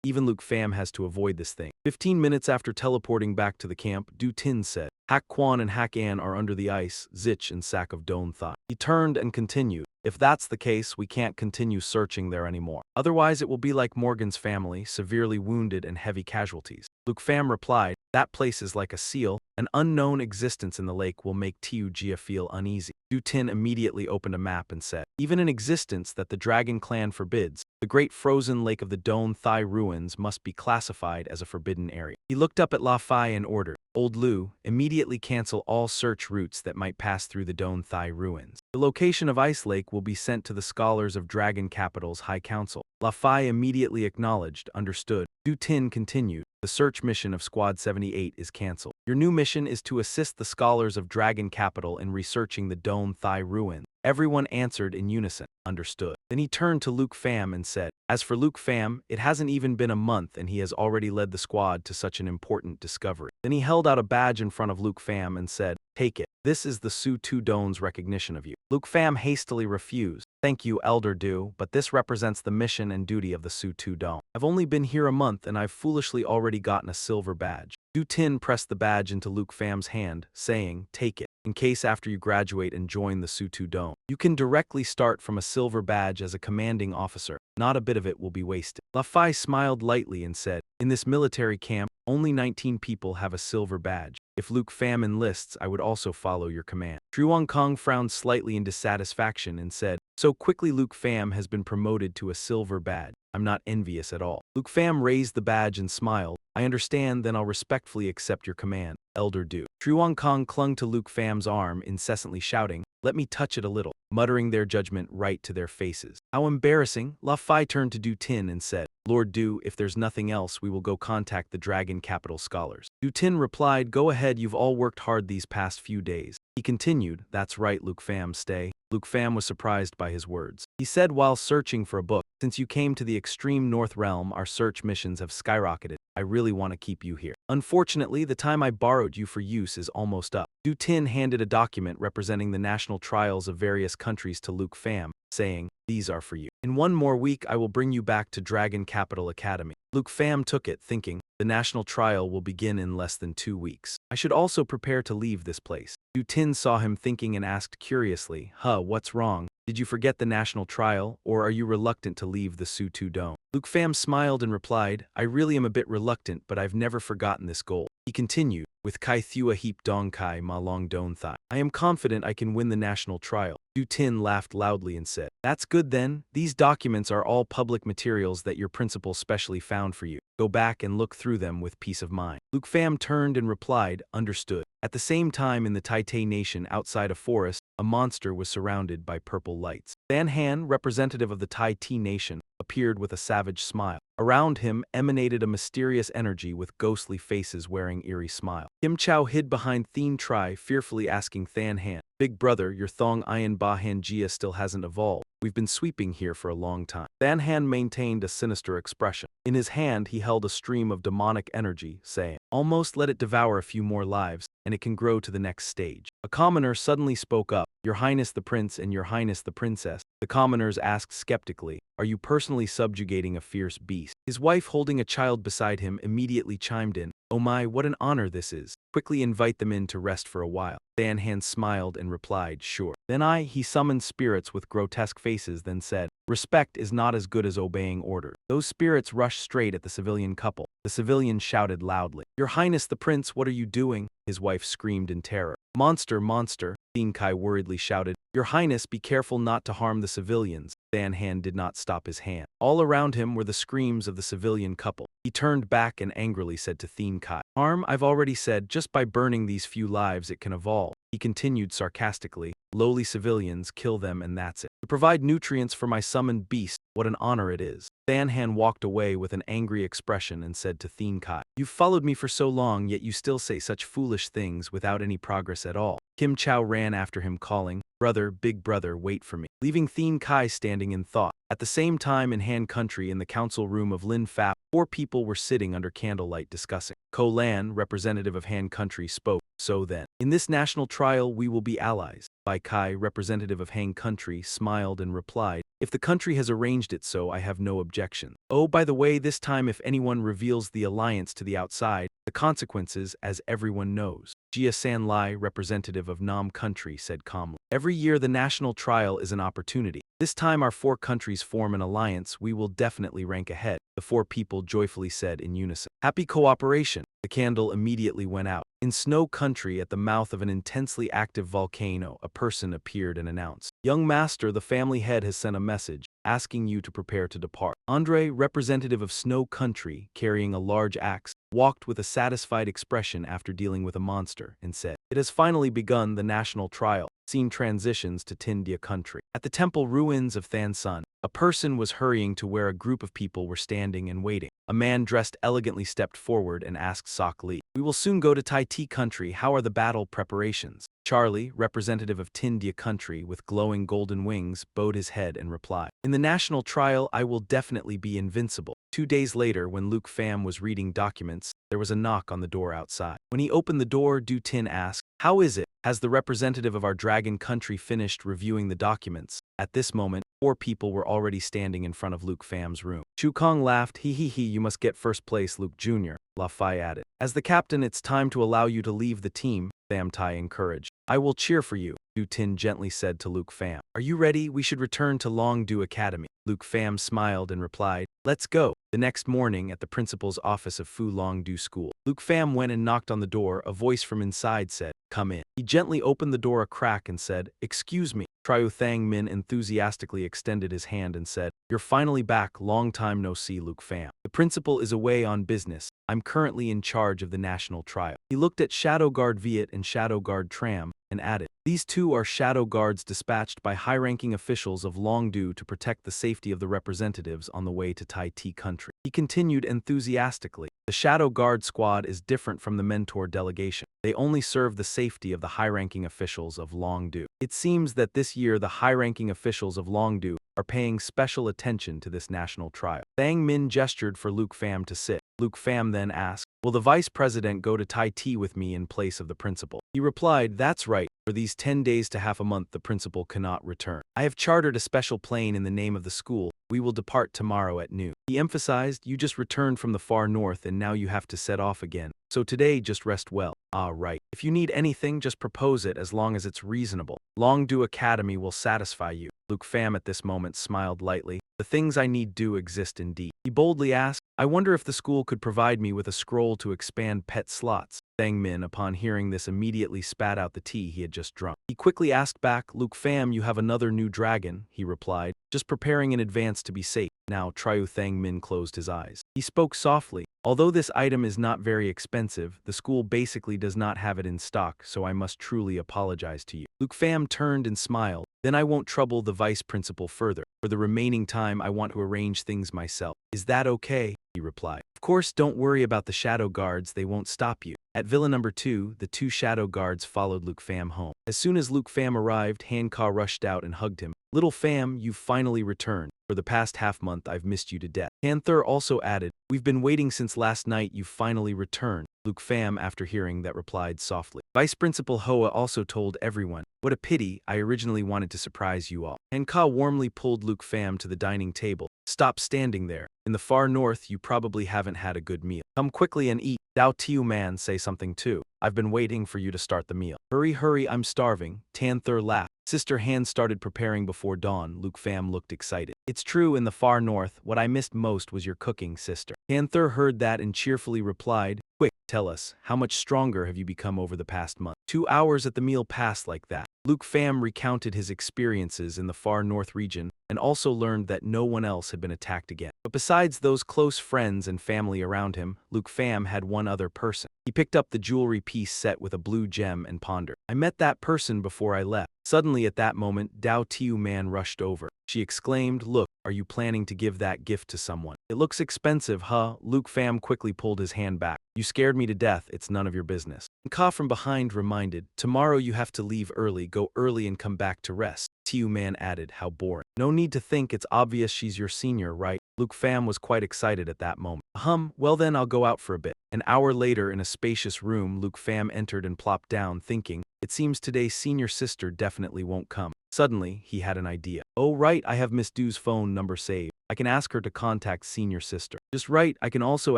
even Luke Pham has to avoid this thing." 15 minutes after teleporting back to the camp, Du Tin said, "Hak Quan and Hak An are under the ice, Zich and Sack of Don Thai." He turned and continued, If that's the case, we can't continue searching there anymore. Otherwise, it will be like Morgan's family, severely wounded and heavy casualties. Luke Pham replied, that place is like a seal. An unknown existence in the lake will make Tiu Jia feel uneasy. Du Tin immediately opened a map and said, even an existence that the Dragon Clan forbids, the great frozen lake of the Don Thai ruins must be classified as a forbidden area. He looked up at La Fai and ordered, Old Lu, immediately cancel all search routes that might pass through the Don Thai ruins. The location of Ice Lake will be sent to the scholars of Dragon Capital's High Council. La Fai immediately acknowledged, understood. Du Tin continued, the search mission of Squad 78 is cancelled. Your new mission is to assist the scholars of Dragon Capital in researching the Don Thai ruins. Everyone answered in unison, understood. Then he turned to Luke Pham and said, as for Luke Pham, it hasn't even been a month and he has already led the squad to such an important discovery. Then he held out a badge in front of Luke Pham and said, take it. This is the Su Tu Don's recognition of you. Luke Pham hastily refused. Thank you, Elder Du, but this represents the mission and duty of the Su Tu Don. I've only been here a month and I've foolishly already gotten a silver badge. Du Tin pressed the badge into Luke Pham's hand, saying, take it. In case after you graduate and join the Su Tu Don, you can directly start from a silver badge as a commanding officer. Not a bit of it will be wasted. La Fai smiled lightly and said, in this military camp, only 19 people have a silver badge. If Luke Pham enlists, I would also follow your command. Truong Kong frowned slightly in dissatisfaction and said, so quickly Luke Pham has been promoted to a silver badge. I'm not envious at all. Luke Pham raised the badge and smiled. I understand, then I'll respectfully accept your command, Elder Du. Truong Kong clung to Luke Pham's arm, incessantly shouting, let me touch it a little, muttering their judgment right to their faces. How embarrassing. La Fai turned to Du Tin and said, Lord Du, if there's nothing else, we will go contact the Dragon Capital scholars. Du Tin replied, go ahead, you've all worked hard these past few days. He continued, that's right, Luke Pham, stay. Luke Pham was surprised by his words. He said while searching for a book, since you came to the extreme north realm, our search missions have skyrocketed. I really want to keep you here. Unfortunately, the time I borrowed you for use is almost up. Du Tin handed a document representing the national trials of various countries to Luke Pham, saying, these are for you. In one more week, I will bring you back to Dragon Capital Academy. Luke Pham took it, thinking, the national trial will begin in less than 2 weeks. I should also prepare to leave this place. Du Tin saw him thinking and asked curiously, what's wrong? Did you forget the national trial, or are you reluctant to leave the Su Tu Dome? Luke Pham smiled and replied, I really am a bit reluctant, but I've never forgotten this goal. He continued, with Kai Thua Heap Dong Kai Ma Long Don Thai. I am confident I can win the national trial. Du Tin laughed loudly and said, that's good then. These documents are all public materials that your principal specially found for you. Go back and look through them with peace of mind. Luke Pham turned and replied, understood. At the same time in the Tai Tai Nation outside a forest, a monster was surrounded by purple lights. Than Han, representative of the Tai Tai Nation, appeared with a savage smile. Around him emanated a mysterious energy with ghostly faces wearing eerie smile. Kim Chow hid behind Thien Tri, fearfully asking Than Han, Big brother, your Thong Ian Ba Han Jia still hasn't evolved. We've been sweeping here for a long time. Than Han maintained a sinister expression. In his hand he held a stream of demonic energy, saying, almost let it devour a few more lives, and it can grow to the next stage. A commoner suddenly spoke up, Your Highness the Prince and Your Highness the Princess. The commoners asked skeptically, are you personally subjugating a fierce beast? His wife holding a child beside him immediately chimed in, oh my, what an honor this is. Quickly invite them in to rest for a while. Than Han smiled and replied, sure. Then he summoned spirits with grotesque faces, then said, respect is not as good as obeying orders. Those spirits rushed straight at the civilian couple. The civilian shouted loudly, Your Highness the Prince, what are you doing? His wife screamed in terror. Monster, monster, Thien Kai worriedly shouted, Your Highness, be careful not to harm the civilians. Than Han did not stop his hand. All around him were the screams of the civilian couple. He turned back and angrily said to Thien Kai, harm, I've already said, just by burning these few lives it can evolve. He continued sarcastically, lowly civilians, kill them and that's it. To provide nutrients for my summoned beast, what an honor it is. Than Han walked away with an angry expression and said to Thien Kai, you've followed me for so long, yet you still say such foolish things without any progress at all. Kim Chow ran after him calling, brother, big brother, wait for me, leaving Thien Kai standing in thought. At the same time in Han Country in the council room of Lin Fap, 4 people were sitting under candlelight discussing. Ko Lan, representative of Han Country, spoke, So then, in this national trial we will be allies. Bai Kai, representative of Hang country, smiled and replied, if the country has arranged it so, I have no objection. Oh, by the way, this time if anyone reveals the alliance to the outside, the consequences, as everyone knows. Jia San Lai, representative of Nam country, said calmly. Every year the national trial is an opportunity. This time our 4 countries form an alliance, we will definitely rank ahead, the 4 people joyfully said in unison. Happy cooperation. The candle immediately went out. In Snow Country, at the mouth of an intensely active volcano, a person appeared and announced, Young master, the family head has sent a message, asking you to prepare to depart. Andre, representative of Snow Country, carrying a large axe, walked with a satisfied expression after dealing with a monster, and said, it has finally begun the national trial. Scene transitions to Tindia country. At the temple ruins of Thansun, a person was hurrying to where a group of people were standing and waiting. A man dressed elegantly stepped forward and asked Sok Li, we will soon go to Tai Ti country, how are the battle preparations? Charlie, representative of Tindia country with glowing golden wings, bowed his head and replied, in the national trial I will definitely be invincible. 2 days later, when Luke Pham was reading documents, there was a knock on the door outside. When he opened the door, Du Tin asked, how is it? Has the representative of our dragon country finished reviewing the documents? At this moment, 4 people were already standing in front of Luke Pham's room. Chu Kong laughed, he, you must get first place, Luke Jr., La Fai added. As the captain, it's time to allow you to leave the team, Pham Tai encouraged. I will cheer for you, Du Tin gently said to Luke Pham. Are you ready? We should return to Long Du Academy. Luke Pham smiled and replied, let's go. The next morning, at the principal's office of Fu Long Du School, Luke Pham went and knocked on the door. A voice from inside said, come in. He gently opened the door a crack and said, excuse me. Triu Thang Min enthusiastically extended his hand and said, you're finally back, long time no see, Luke Pham. The principal is away on business. I'm currently in charge of the national trial. He looked at Shadow Guard Viet and Shadow Guard Tram and added, these 2 are shadow guards dispatched by high-ranking officials of Longdu to protect the safety of the representatives on the way to Tai Ti country. He continued enthusiastically, the shadow guard squad is different from the mentor delegation. They only serve the safety of the high-ranking officials of Longdu. It seems that this year the high-ranking officials of Longdu are paying special attention to this national trial. Thang Min gestured for Luke Pham to sit. Luke Pham then asked, will the vice president go to Tai Ti with me in place of the principal? He replied, that's right. For these 10 days to half a month the principal cannot return. I have chartered a special plane in the name of the school. We will depart tomorrow at noon. He emphasized, you just returned from the far north and now you have to set off again. So today just rest well. Ah, right. If you need anything, just propose it as long as it's reasonable. Longdu Academy will satisfy you. Luke Pham at this moment smiled lightly. The things I need do exist indeed. He boldly asked, I wonder if the school could provide me with a scroll to expand pet slots. Thang Min, upon hearing this, immediately spat out the tea he had just drunk. He quickly asked back, Luke Pham, you have another new dragon, he replied, just preparing in advance to be safe. Now Triu Thang Min closed his eyes. He spoke softly. Although this item is not very expensive, the school basically does not have it in stock, so I must truly apologize to you. Luke Pham turned and smiled. Then I won't trouble the vice principal further. For the remaining time I want to arrange things myself. Is that okay? He replied. Of course, don't worry about the shadow guards, they won't stop you. At Villa number 2, the 2 shadow guards followed Luke Pham home. As soon as Luke Pham arrived, Han Ka rushed out and hugged him. Little Pham, you've finally returned. For the past half-month I've missed you to death. Panther also added, we've been waiting since last night, you've finally returned. Luke Pham, after hearing that, replied softly. Vice Principal Hoa also told everyone, what a pity, I originally wanted to surprise you all. Han Ka warmly pulled Luke Pham to the dining table. Stop standing there. In the far north you probably haven't had a good meal. Come quickly and eat. Dao Tiu Man, say something too. I've been waiting for you to start the meal. Hurry, hurry, I'm starving. Tanther laughed. Sister Han started preparing before dawn. Luke Pham looked excited. It's true, in the far north, what I missed most was your cooking, sister. Tanther heard that and cheerfully replied, quick, tell us, how much stronger have you become over the past month? 2 hours at the meal passed like that. Luke Pham recounted his experiences in the far north region and also learned that no one else had been attacked again. But besides those close friends and family around him, Luke Pham had one other person. He picked up the jewelry piece set with a blue gem and pondered. I met that person before I left. Suddenly at that moment, Dao Tiu Man rushed over. She exclaimed, look, are you planning to give that gift to someone? It looks expensive, huh? Luke Pham quickly pulled his hand back. You scared me to death, it's none of your business. Ka from behind reminded, tomorrow you have to leave early, go early and come back to rest. Tiu Man added, how boring. No need to think, it's obvious she's your senior, right? Luke Pham was quite excited at that moment. Well then I'll go out for a bit. An hour later in a spacious room, Luke Pham entered and plopped down, thinking, it seems today's senior sister definitely won't come. Suddenly, he had an idea. Oh right, I have Miss Du's phone number saved. I can ask her to contact senior sister. Just right, I can also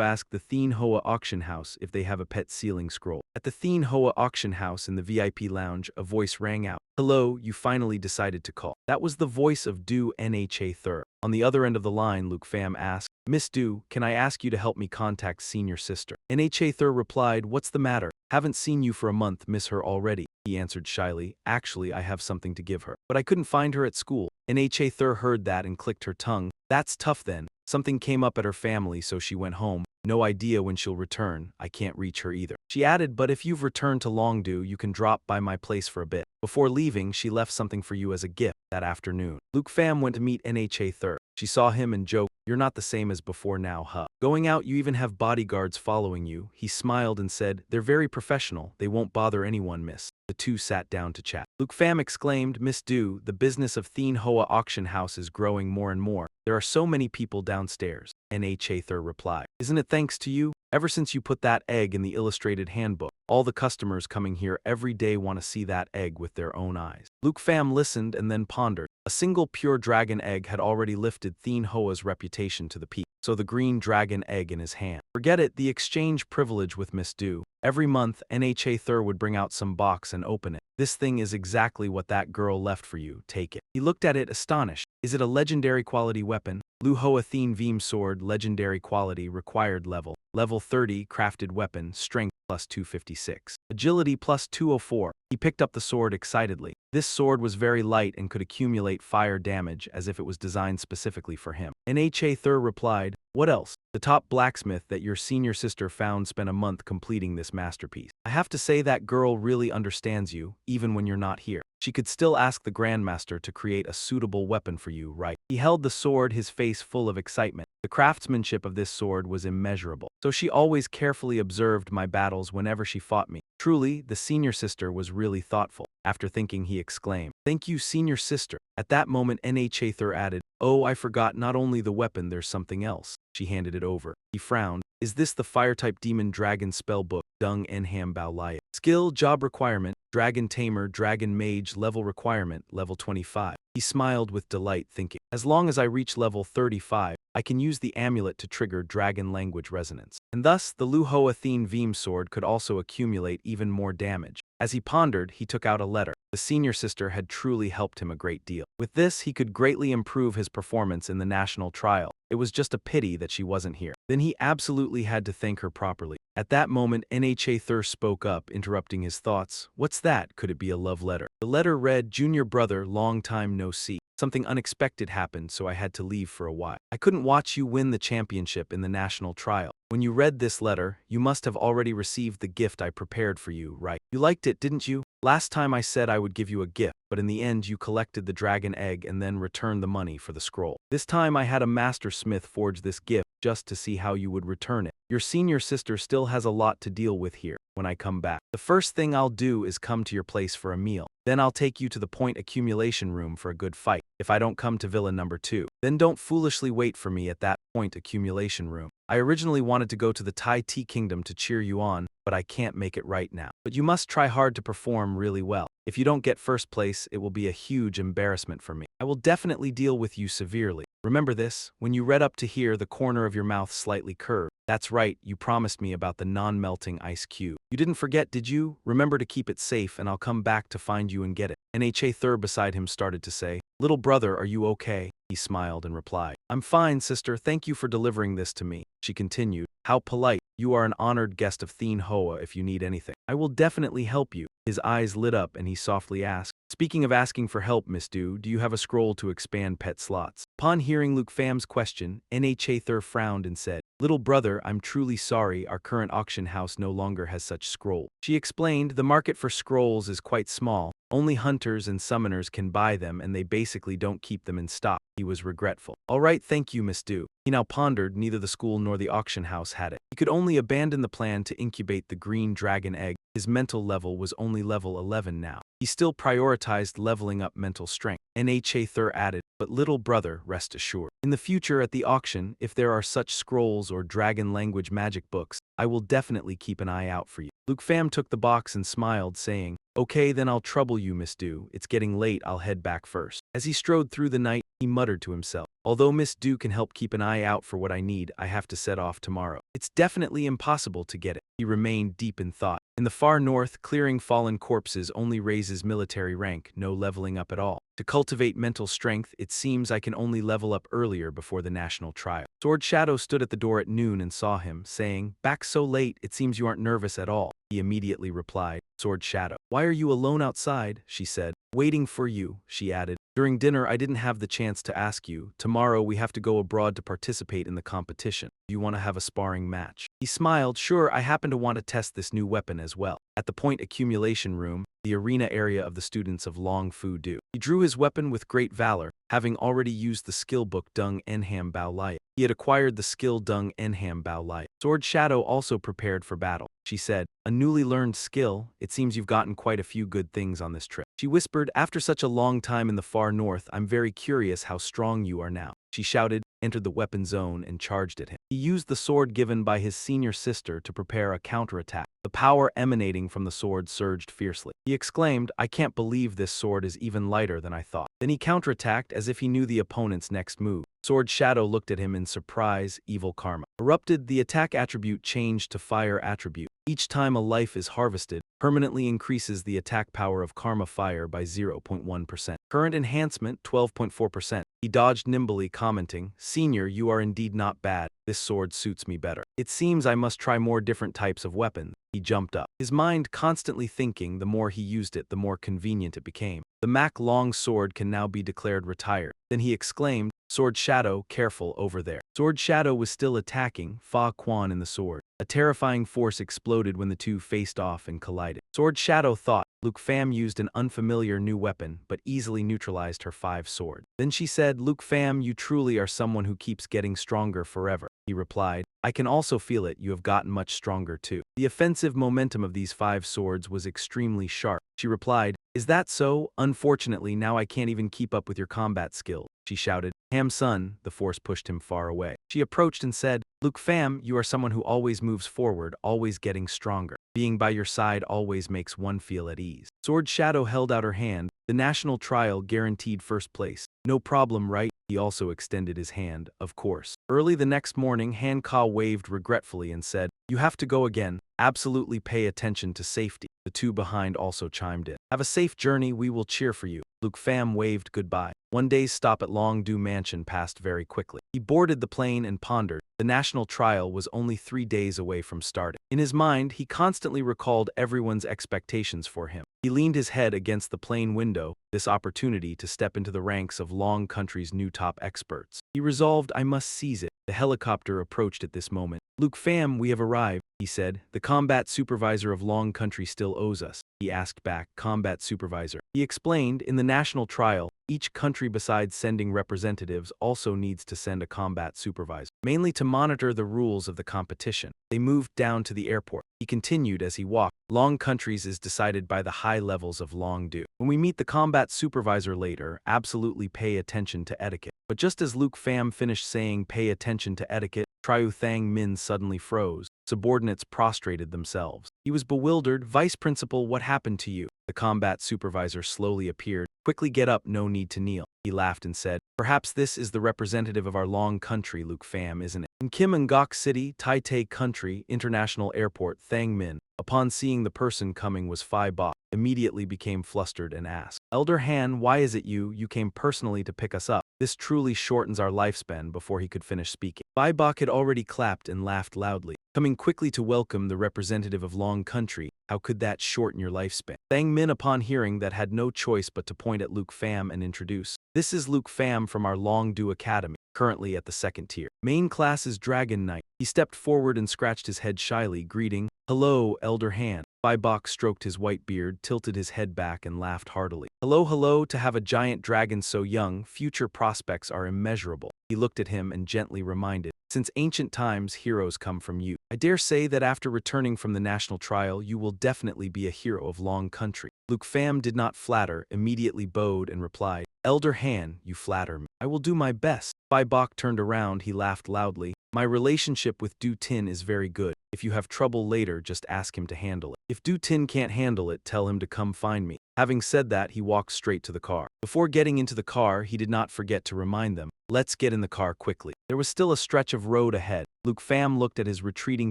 ask the Thien Hoa auction house if they have a pet ceiling scroll. At the Thien Hoa auction house in the VIP lounge, a voice rang out. Hello, you finally decided to call. That was the voice of Du Nha Thur. On the other end of the line, Luke Pham asked, Miss Du, can I ask you to help me contact senior sister? Nha Thur replied, what's the matter? Haven't seen you for a month, miss her already. He answered shyly, actually I have something to give her. But I couldn't find her at school. Nha Thur heard that and clicked her tongue. That's tough then. Something came up at her family so she went home. No idea when she'll return. I can't reach her either. She added, but if you've returned to Longdu, you can drop by my place for a bit. Before leaving, she left something for you as a gift that afternoon. Luke Pham went to meet Nha Thur. She saw him and joked, you're not the same as before now, huh? Going out you even have bodyguards following you. He smiled and said, they're very professional. They won't bother anyone, miss. The two sat down to chat. Luke Pham exclaimed, Miss Du, the business of Thien Hoa auction house is growing more and more. There are so many people downstairs. Nha Thur replied, isn't it thanks to you? Ever since you put that egg in the illustrated handbook, all the customers coming here every day want to see that egg with their own eyes. Luke Pham listened and then pondered. A single pure dragon egg had already lifted Thien Hoa's reputation to the peak. So the green dragon egg in his hand. Forget it, the exchange privilege with Miss Du. Every month, Nha Thur would bring out some box and open it. This thing is exactly what that girl left for you, take it. He looked at it astonished. Is it a legendary quality weapon? Lu Hoa Thien Veem sword, legendary quality, required level. Level 30, crafted weapon, strength plus 256. Agility plus 204. He picked up the sword excitedly. This sword was very light and could accumulate fire damage as if it was designed specifically for him. Nha Thur replied, what else? The top blacksmith that your senior sister found spent a month completing this masterpiece. I have to say that girl really understands you, even when you're not here. She could still ask the Grandmaster to create a suitable weapon for you, right? He held the sword, his face full of excitement. The craftsmanship of this sword was immeasurable. So she always carefully observed my battles whenever she fought me. Truly, the senior sister was really thoughtful. After thinking, he exclaimed, thank you, senior sister. At that moment, Nha Thur added, oh, I forgot, not only the weapon, there's something else. She handed it over. He frowned. Is this the fire-type demon dragon spell book? Dung Enham Bao Laya. Skill, job requirement, Dragon Tamer, Dragon Mage, level requirement, level 25. He smiled with delight, thinking, as long as I reach level 35, I can use the amulet to trigger dragon language resonance. And thus, the Lu Hoa Thien Veem sword could also accumulate even more damage. As he pondered, he took out a letter. The senior sister had truly helped him a great deal. With this, he could greatly improve his performance in the national trial. It was just a pity that she wasn't here. Then he absolutely had to thank her properly. At that moment, Nha Thur spoke up, interrupting his thoughts. What's that? Could it be a love letter? The letter read, Junior brother, long time no see. Something unexpected happened, so I had to leave for a while. I couldn't watch you win the championship in the national trial. When you read this letter, you must have already received the gift I prepared for you, right? You liked it, didn't you? Last time I said I would give you a gift, but in the end you collected the dragon egg and then returned the money for the scroll. This time I had a master smith forge this gift just to see how you would return it. Your senior sister still has a lot to deal with here. When I come back, the first thing I'll do is come to your place for a meal. Then I'll take you to the point accumulation room for a good fight. If I don't come to Villa number 2, then don't foolishly wait for me at that point accumulation room. I originally wanted to go to the Tai Tea Kingdom to cheer you on, but I can't make it right now. But you must try hard to perform really well. If you don't get first place, it will be a huge embarrassment for me. I will definitely deal with you severely. Remember this, when you read up to here, the corner of your mouth slightly curved. That's right, you promised me about the non-melting ice cube. You didn't forget, did you? Remember to keep it safe and I'll come back to find you and get it. Nha Thur beside him started to say, little brother, are you okay? He smiled and replied, I'm fine, sister, thank you for delivering this to me. She continued, how polite. You are an honored guest of Thien Hoa if you need anything. I will definitely help you. His eyes lit up and he softly asked, speaking of asking for help, Miss Du, do you have a scroll to expand pet slots? Upon hearing Luke Pham's question, Nha Thur frowned and said, little brother, I'm truly sorry, our current auction house no longer has such scroll. She explained, the market for scrolls is quite small. Only hunters and summoners can buy them and they basically don't keep them in stock. He was regretful. All right, thank you, Miss Du. He now pondered, neither the school nor the auction house had it. He could only abandon the plan to incubate the green dragon egg. His mental level was only level 11 now. He still prioritized leveling up mental strength. Nha Thur added, but little brother, rest assured. In the future at the auction, if there are such scrolls or dragon language magic books, I will definitely keep an eye out for you. Luke Pham took the box and smiled, saying, okay, then I'll trouble you, Miss Du. It's getting late, I'll head back first. As he strode through the night, he muttered to himself, although Miss Du can help keep an eye out for what I need, I have to set off tomorrow. It's definitely impossible to get it. He remained deep in thought. In the far north, clearing fallen corpses only raises military rank, no leveling up at all. To cultivate mental strength, it seems I can only level up earlier before the national trial. Sword Shadow stood at the door at noon and saw him, saying, back so late, it seems you aren't nervous at all. He immediately replied, Sword Shadow. Why are you alone outside? She said. Waiting for you, she added. During dinner I didn't have the chance to ask you. Tomorrow we have to go abroad to participate in the competition. Do you want to have a sparring match? He smiled. Sure, I happen to want to test this new weapon as well. At the point accumulation room, the arena area of the students of Long Fu Du. He drew his weapon with great valor, having already used the skill book Dung Enham Bao Liat. He had acquired the skill Dung Enham Bao Liat. Sword Shadow also prepared for battle. She said, a newly learned skill, it seems you've gotten quite a few good things on this trip. She whispered, after such a long time in the far north, I'm very curious how strong you are now. She shouted, entered the weapon zone and charged at him. He used the sword given by his senior sister to prepare a counterattack. The power emanating from the sword surged fiercely. He exclaimed, I can't believe this sword is even lighter than I thought. Then he counterattacked as if he knew the opponent's next move. Sword Shadow looked at him in surprise. Evil karma erupted. The attack attribute changed to fire attribute. Each time a life is harvested, permanently increases the attack power of Karma Fire by 0.1%. Current enhancement 12.4%. He dodged nimbly, commenting, Senior, you are indeed not bad. This sword suits me better. It seems I must try more different types of weapons. He jumped up, his mind constantly thinking the more he used it, the more convenient it became. The Mac Long sword can now be declared retired. Then he exclaimed, Sword Shadow, careful over there. Sword Shadow was still attacking, Fa Quan in the sword. A terrifying force exploded when the two faced off and collided. Sword Shadow thought. Luke Pham used an unfamiliar new weapon, but easily neutralized her 5 sword. Then she said, Luke Pham, you truly are someone who keeps getting stronger forever. He replied, I can also feel it, you have gotten much stronger too. The offensive momentum of these 5 swords was extremely sharp. She replied, is that so? Unfortunately, now I can't even keep up with your combat skills. She shouted, Ham son, the force pushed him far away. She approached and said, Luke Pham, you are someone who always moves forward, always getting stronger. Being by your side always makes one feel at ease. Sword Shadow held out her hand. The national trial guaranteed first place. No problem, right? He also extended his hand, of course. Early the next morning, Han Ka waved regretfully and said, you have to go again. Absolutely pay attention to safety. The two behind also chimed in. Have a safe journey, we will cheer for you. Luke Pham waved goodbye. One day's stop at Long Du Mansion passed very quickly. He boarded the plane and pondered. The national trial was only 3 days away from starting. In his mind, he constantly recalled everyone's expectations for him. He leaned his head against the plane window, this opportunity to step into the ranks of Long Country's new top experts. He resolved, I must seize it. The helicopter approached at this moment. Luke Pham, we have arrived, he said. The combat supervisor of Long Country still owes us. He asked back, combat supervisor. He explained, in the national trial, each country besides sending representatives also needs to send a combat supervisor, mainly to monitor the rules of the competition. They moved down to the airport. He continued as he walked. Long Countries is decided by the high levels of Long Du. When we meet the combat supervisor later, absolutely pay attention to etiquette. But just as Luke Pham finished saying pay attention to etiquette, Triu Thang Min suddenly froze. Subordinates prostrated themselves. He was bewildered. Vice Principal, what happened to you? The combat supervisor slowly appeared. Quickly get up, no need to kneel. He laughed and said, perhaps this is the representative of our Long Country, Luke Pham, isn't it? In Kim Ngok City, Tai Tai Country, International Airport, Thang Min, upon seeing the person coming was Phi Bok, immediately became flustered and asked, Elder Han, why is it you came personally to pick us up? This truly shortens our lifespan. Before he could finish speaking, Phi Bok had already clapped and laughed loudly. Coming quickly to welcome the representative of Long Country, how could that shorten your lifespan? Thang Min, upon hearing that, had no choice but to point at Luke Pham and introduce, this is Luke Pham from our Long Du Academy, currently at the 2nd tier. Main class is Dragon Knight. He stepped forward and scratched his head shyly, greeting, hello, Elder Han. Phi Bok stroked his white beard, tilted his head back and laughed heartily. Hello, hello, to have a giant dragon so young, future prospects are immeasurable. He looked at him and gently reminded, since ancient times, heroes come from you. I dare say that after returning from the national trial, you will definitely be a hero of Long Country. Luke Pham did not flatter, immediately bowed and replied, Elder Han, you flatter me. I will do my best. Bai Bok turned around, he laughed loudly. My relationship with Du Tin is very good. If you have trouble later, just ask him to handle it. If Du Tin can't handle it, tell him to come find me. Having said that, he walked straight to the car. Before getting into the car, he did not forget to remind them, let's get in the car quickly. There was still a stretch of road ahead. Luke Pham looked at his retreating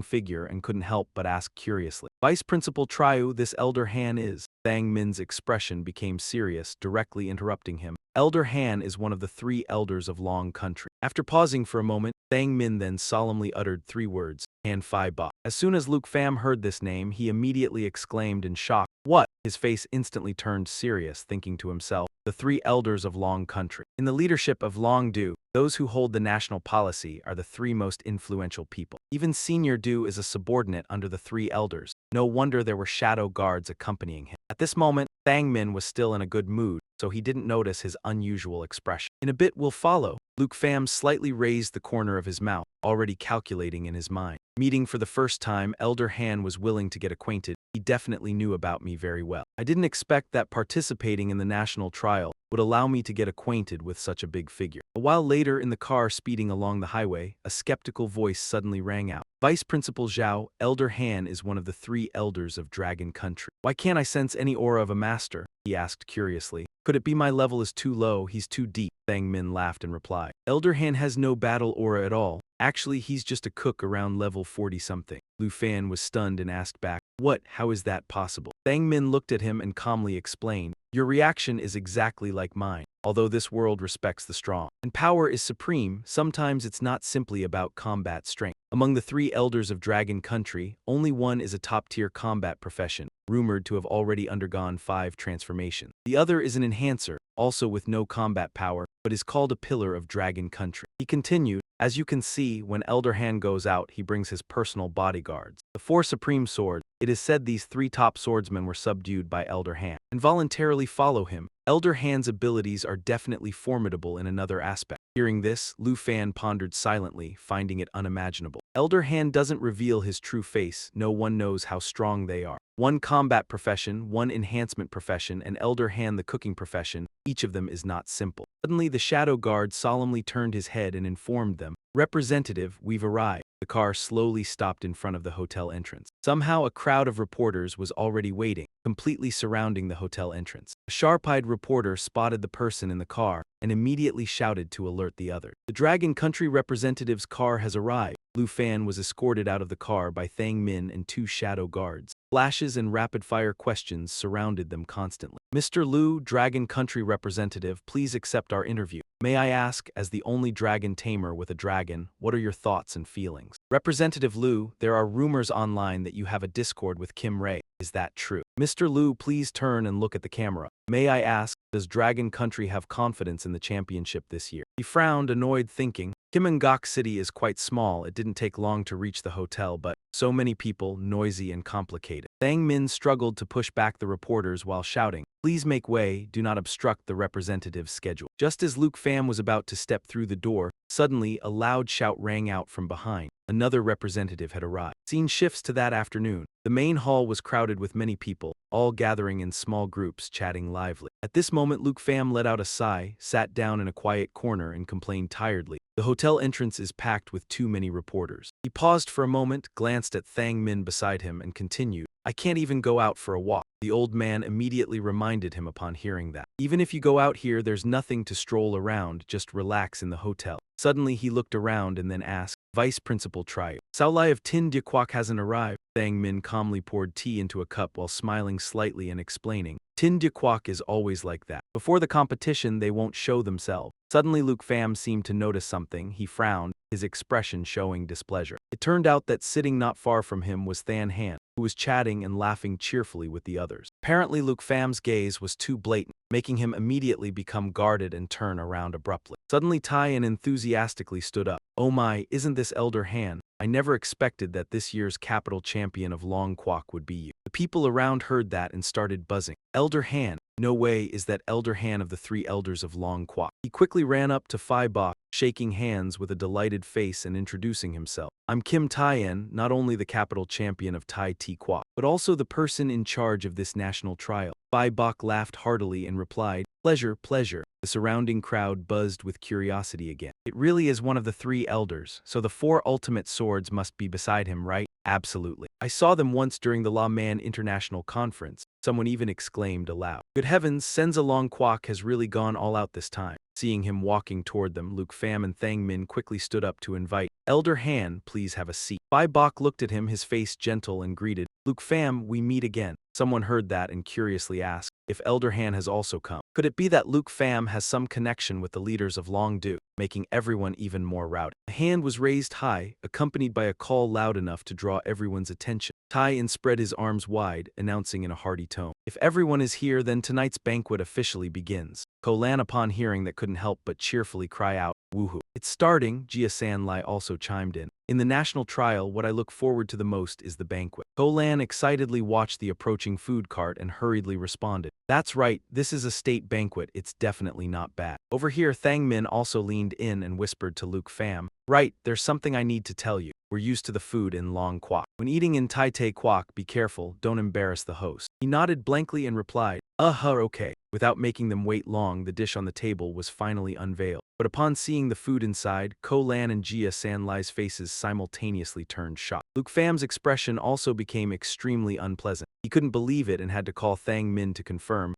figure and couldn't help but ask curiously, Vice Principal Triu, this Elder Han is? Thang Min's expression became serious, directly interrupting him. Elder Han is one of the 3 elders of Long Country. After pausing for a moment, Thang Min then solemnly uttered 3 words, Han Phi Ba. As soon as Luke Pham heard this name, he immediately exclaimed in shock, what? His face instantly turned serious, thinking to himself, the 3 elders of Long Country. In the leadership of Long Du, those who hold the national policy are the 3 most influential people. Even Senior Du is a subordinate under the 3 elders. No wonder there were shadow guards accompanying him. At this moment, Thang Min was still in a good mood, so he didn't notice his unusual expression. In a bit will follow. Luke Pham slightly raised the corner of his mouth, already calculating in his mind. Meeting for the first time, Elder Han was willing to get acquainted. He definitely knew about me very well. I didn't expect that participating in the national trial would allow me to get acquainted with such a big figure. A while later, in the car speeding along the highway, a skeptical voice suddenly rang out. Vice Principal Zhao, Elder Han is one of the 3 elders of Dragon Country. Why can't I sense any aura of a master? He asked curiously. Could it be my level is too low, he's too deep? Thang Min laughed and replied. Elder Han has no battle aura at all. Actually, he's just a cook around level 40-something. Lu Fan was stunned and asked back, what? How is that possible? Thang Min looked at him and calmly explained, your reaction is exactly like mine. Although this world respects the strong, and power is supreme, sometimes it's not simply about combat strength. Among the 3 elders of Dragon Country, only one is a top-tier combat profession, rumored to have already undergone 5 transformations. The other is an enhancer, also with no combat power, but is called a pillar of Dragon Country. He continued, as you can see, when Elder Han goes out, he brings his personal bodyguards. The 4 supreme swords, it is said these 3 top swordsmen were subdued by Elder Han and voluntarily follow him. Elder Han's abilities are definitely formidable in another aspect. Hearing this, Lu Fan pondered silently, finding it unimaginable. Elder Han doesn't reveal his true face, no one knows how strong they are. One combat profession, one enhancement profession, and Elder Han the cooking profession, each of them is not simple. Suddenly the shadow guard solemnly turned his head and informed them, Representative, we've arrived. The car slowly stopped in front of the hotel entrance. Somehow a crowd of reporters was already waiting, completely surrounding the hotel entrance. A sharp-eyed reporter spotted the person in the car and immediately shouted to alert the others. The Dragon Country representative's car has arrived. Lu Fan was escorted out of the car by Thang Min and 2 shadow guards. Flashes and rapid-fire questions surrounded them constantly. Mr. Lu, Dragon Country representative, please accept our interview. May I ask, as the only dragon tamer with a dragon, what are your thoughts and feelings? Representative Lu, there are rumors online that you have a discord with Kim Ray. Is that true? Mr. Lu, please turn and look at the camera. May I ask, does Dragon Country have confidence in the championship this year? He frowned, annoyed, thinking, Kimangok City is quite small. It didn't take long to reach the hotel, but so many people, noisy and complicated. Thang Min struggled to push back the reporters while shouting, please make way, do not obstruct the representative's schedule. Just as Luke Pham was about to step through the door, suddenly a loud shout rang out from behind. Another representative had arrived. Scene shifts to that afternoon. The main hall was crowded with many people, all gathering in small groups, chatting lively. At this moment, Luke Pham let out a sigh, sat down in a quiet corner and complained tiredly. The hotel entrance is packed with too many reporters. He paused for a moment, glanced at Thang Min beside him, and continued, I can't even go out for a walk. The old man immediately reminded him upon hearing that. Even if you go out here, there's nothing to stroll around, just relax in the hotel. Suddenly he looked around and then asked, Vice Principal Triu, Saolai of Tin De Quoc hasn't arrived. Thang Min calmly poured tea into a cup while smiling slightly and explaining, Tin De Quoc is always like that. Before the competition, they won't show themselves. Suddenly Luke Pham seemed to notice something. He frowned, his expression showing displeasure. It turned out that sitting not far from him was Than Han, who was chatting and laughing cheerfully with the others. Apparently Luke Pham's gaze was too blatant, making him immediately become guarded and turn around abruptly. Suddenly Tyan enthusiastically stood up. Oh my, isn't this Elder Han? I never expected that this year's capital champion of Long Quoc would be you. The people around heard that and started buzzing. Elder Han? No way is that Elder Han of the 3 elders of Long Quoc. He quickly ran up to Phi Bok, shaking hands with a delighted face and introducing himself. I'm Kim Tyen, not only the capital champion of Tai Ti Quoc, but also the person in charge of this national trial. Bai Bok laughed heartily and replied, "Pleasure, pleasure." The surrounding crowd buzzed with curiosity again. It really is one of the three elders, so the four ultimate swords must be beside him, right? Absolutely. I saw them once during the La Man International Conference. Someone even exclaimed aloud. Good heavens, Senza Long Kwok has really gone all out this time. Seeing him walking toward them, Luke Pham and Thang Min quickly stood up to invite. Elder Han, please have a seat. Bai Bok looked at him, his face gentle, and greeted. Luke Pham, we meet again. Someone heard that and curiously asked if Elder Han has also come. Could it be that Luke Pham has some connection with the leaders of Long Du, making everyone even more rowdy? A hand was raised high, accompanied by a call loud enough to draw everyone's attention. Tai In spread his arms wide, announcing in a hearty tone, "If everyone is here, then tonight's banquet officially begins." Ko Lan, upon hearing that, couldn't help but cheerfully cry out, "Woohoo. It's starting," Jia San Lai also chimed in. "In the national trial, what I look forward to the most is the banquet." Ko Lan excitedly watched the approaching food cart and hurriedly responded, "That's right, this is a state banquet, it's definitely not bad." Over here, Thang Min also leaned in and whispered to Luke Pham, "Right, there's something I need to tell you. We're used to the food in Long Kwok. When eating in Tai Te Kwok, be careful, don't embarrass the host." He nodded blankly and replied, okay. Without making them wait long, the dish on the table was finally unveiled. But upon seeing the food inside, Ko Lan and Jia San Lai's faces simultaneously turned shocked. Luke Pham's expression also became extremely unpleasant. He couldn't believe it and had to call Thang Min to confirm.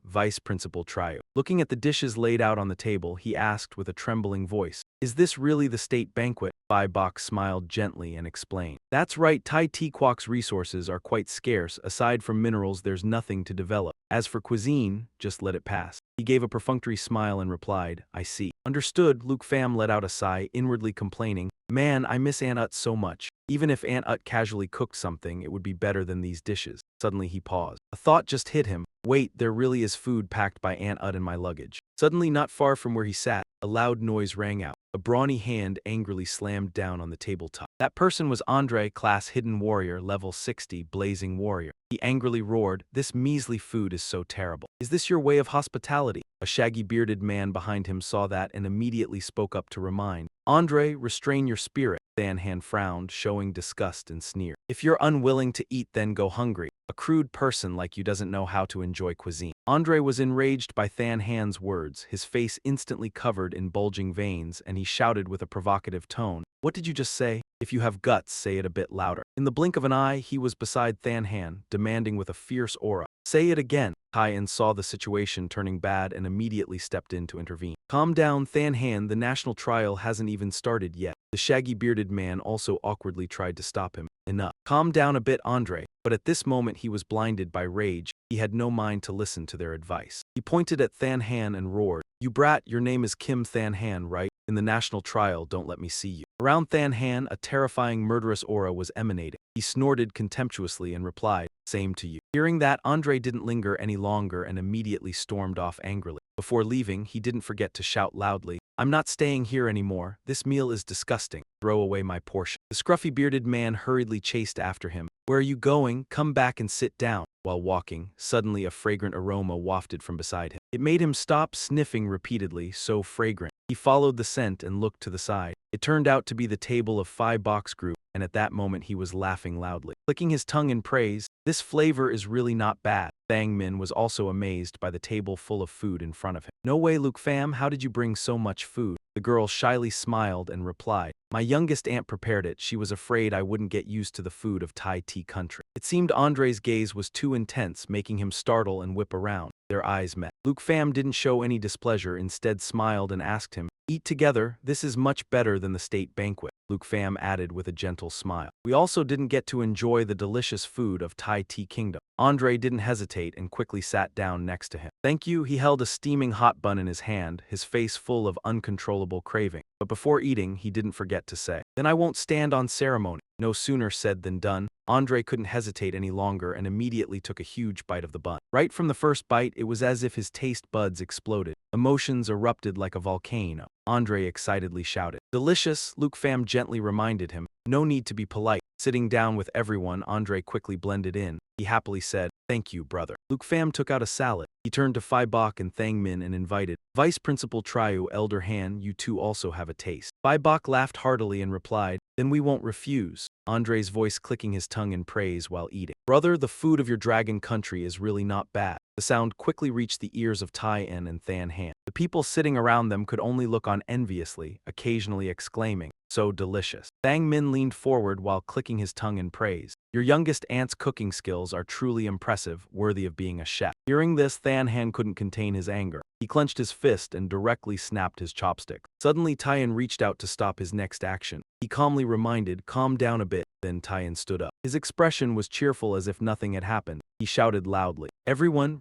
Vice Principal Trio. Looking at the dishes laid out on the table, he asked with a trembling voice, "Is this really the state banquet?" Bai Bok smiled gently and explained, "That's right, Tai Te Kwok's resources are quite scarce. Aside from minerals, there's nothing to develop. As for cuisine, just let it pass." He gave a perfunctory smile and replied, "I see." Understood. Luke Pham let out a sigh, inwardly complaining, "Man, I miss Aunt Ut so much. Even if Aunt Ut casually cooked something, it would be better than these dishes." Suddenly he paused. A thought just hit him. Wait, there really is food packed by Aunt Ut in my luggage. Suddenly, not far from where he sat, a loud noise rang out. A brawny hand angrily slammed down on the tabletop. That person was Andre, class Hidden Warrior, level 60, Blazing Warrior. He angrily roared, "This measly food is so terrible. Is this your way of hospitality?" A shaggy bearded man behind him saw that and immediately spoke up to remind. "Andre, restrain your spirit." Than Han frowned, showing disgust and sneer. "If you're unwilling to eat, then go hungry. A crude person like you doesn't know how to enjoy cuisine." Andre was enraged by Than Han's words, his face instantly covered in bulging veins, and he shouted with a provocative tone, "What did you just say? If you have guts, say it a bit louder." In the blink of an eye, he was beside Than Han, demanding with a fierce aura, "Say it again." Tai-In saw the situation turning bad and immediately stepped in to intervene. "Calm down, Than Han, the national trial hasn't even started yet." The shaggy bearded man also awkwardly tried to stop him. "Enough. Calm down a bit, Andre." But at this moment he was blinded by rage. He had no mind to listen to their advice. He pointed at Than Han and roared, "You brat, your name is Kim Than Han, right? In the national trial, don't let me see you." Around Than Han, a terrifying murderous aura was emanating. He snorted contemptuously and replied, "Same to you." Hearing that, Andre didn't linger any longer and immediately stormed off angrily. Before leaving, he didn't forget to shout loudly, "I'm not staying here anymore. This meal is disgusting. Throw away my portion." The scruffy bearded man hurriedly chased after him. "Where are you going? Come back and sit down." While walking, suddenly a fragrant aroma wafted from beside him. It made him stop, sniffing repeatedly, so fragrant. He followed the scent and looked to the side. It turned out to be the table of Phi Bok's group, and at that moment he was laughing loudly. Clicking his tongue in praise, "This flavor is really not bad." Thang Min was also amazed by the table full of food in front of him. "No way, Luke Pham, how did you bring so much food?" The girl shyly smiled and replied, "My youngest aunt prepared it. She was afraid I wouldn't get used to the food of Tai Te country." It seemed Andre's gaze was too intense, making him startle and whip around. Their eyes met. Luke Pham didn't show any displeasure, instead smiled and asked him, "Eat together, this is much better than the state banquet." Luke Pham added with a gentle smile, "We also didn't get to enjoy the delicious food of Tai Te Kingdom." Andre didn't hesitate and quickly sat down next to him. "Thank you." He held a steaming hot bun in his hand, his face full of uncontrollable craving. But before eating, he didn't forget to say, "Then I won't stand on ceremony." No sooner said than done. Andre couldn't hesitate any longer and immediately took a huge bite of the bun. Right from the first bite, it was as if his taste buds exploded. Emotions erupted like a volcano. Andre excitedly shouted, "Delicious," Luke Pham gently reminded him. "No need to be polite." Sitting down with everyone, Andre quickly blended in. He happily said, "Thank you, brother." Luke Pham took out a salad. He turned to Phi Bok and Thang Min and invited, "Vice Principal Triu, Elder Han, you two also have a taste." Phi Bok laughed heartily and replied, "Then we won't refuse." Andre's voice clicking his tongue in praise while eating. "Brother, the food of your dragon country is really not bad." The sound quickly reached the ears of Tai-in and Than-Han. The people sitting around them could only look on enviously, occasionally exclaiming, "So delicious." Thang Min leaned forward while clicking his tongue in praise. "Your youngest aunt's cooking skills are truly impressive, worthy of being a chef." Hearing this, Than-Han couldn't contain his anger. He clenched his fist and directly snapped his chopstick. Suddenly, Tai-in reached out to stop his next action. He calmly reminded, "Calm down a bit." Then Tai-in stood up. His expression was cheerful as if nothing had happened. He shouted loudly. Everyone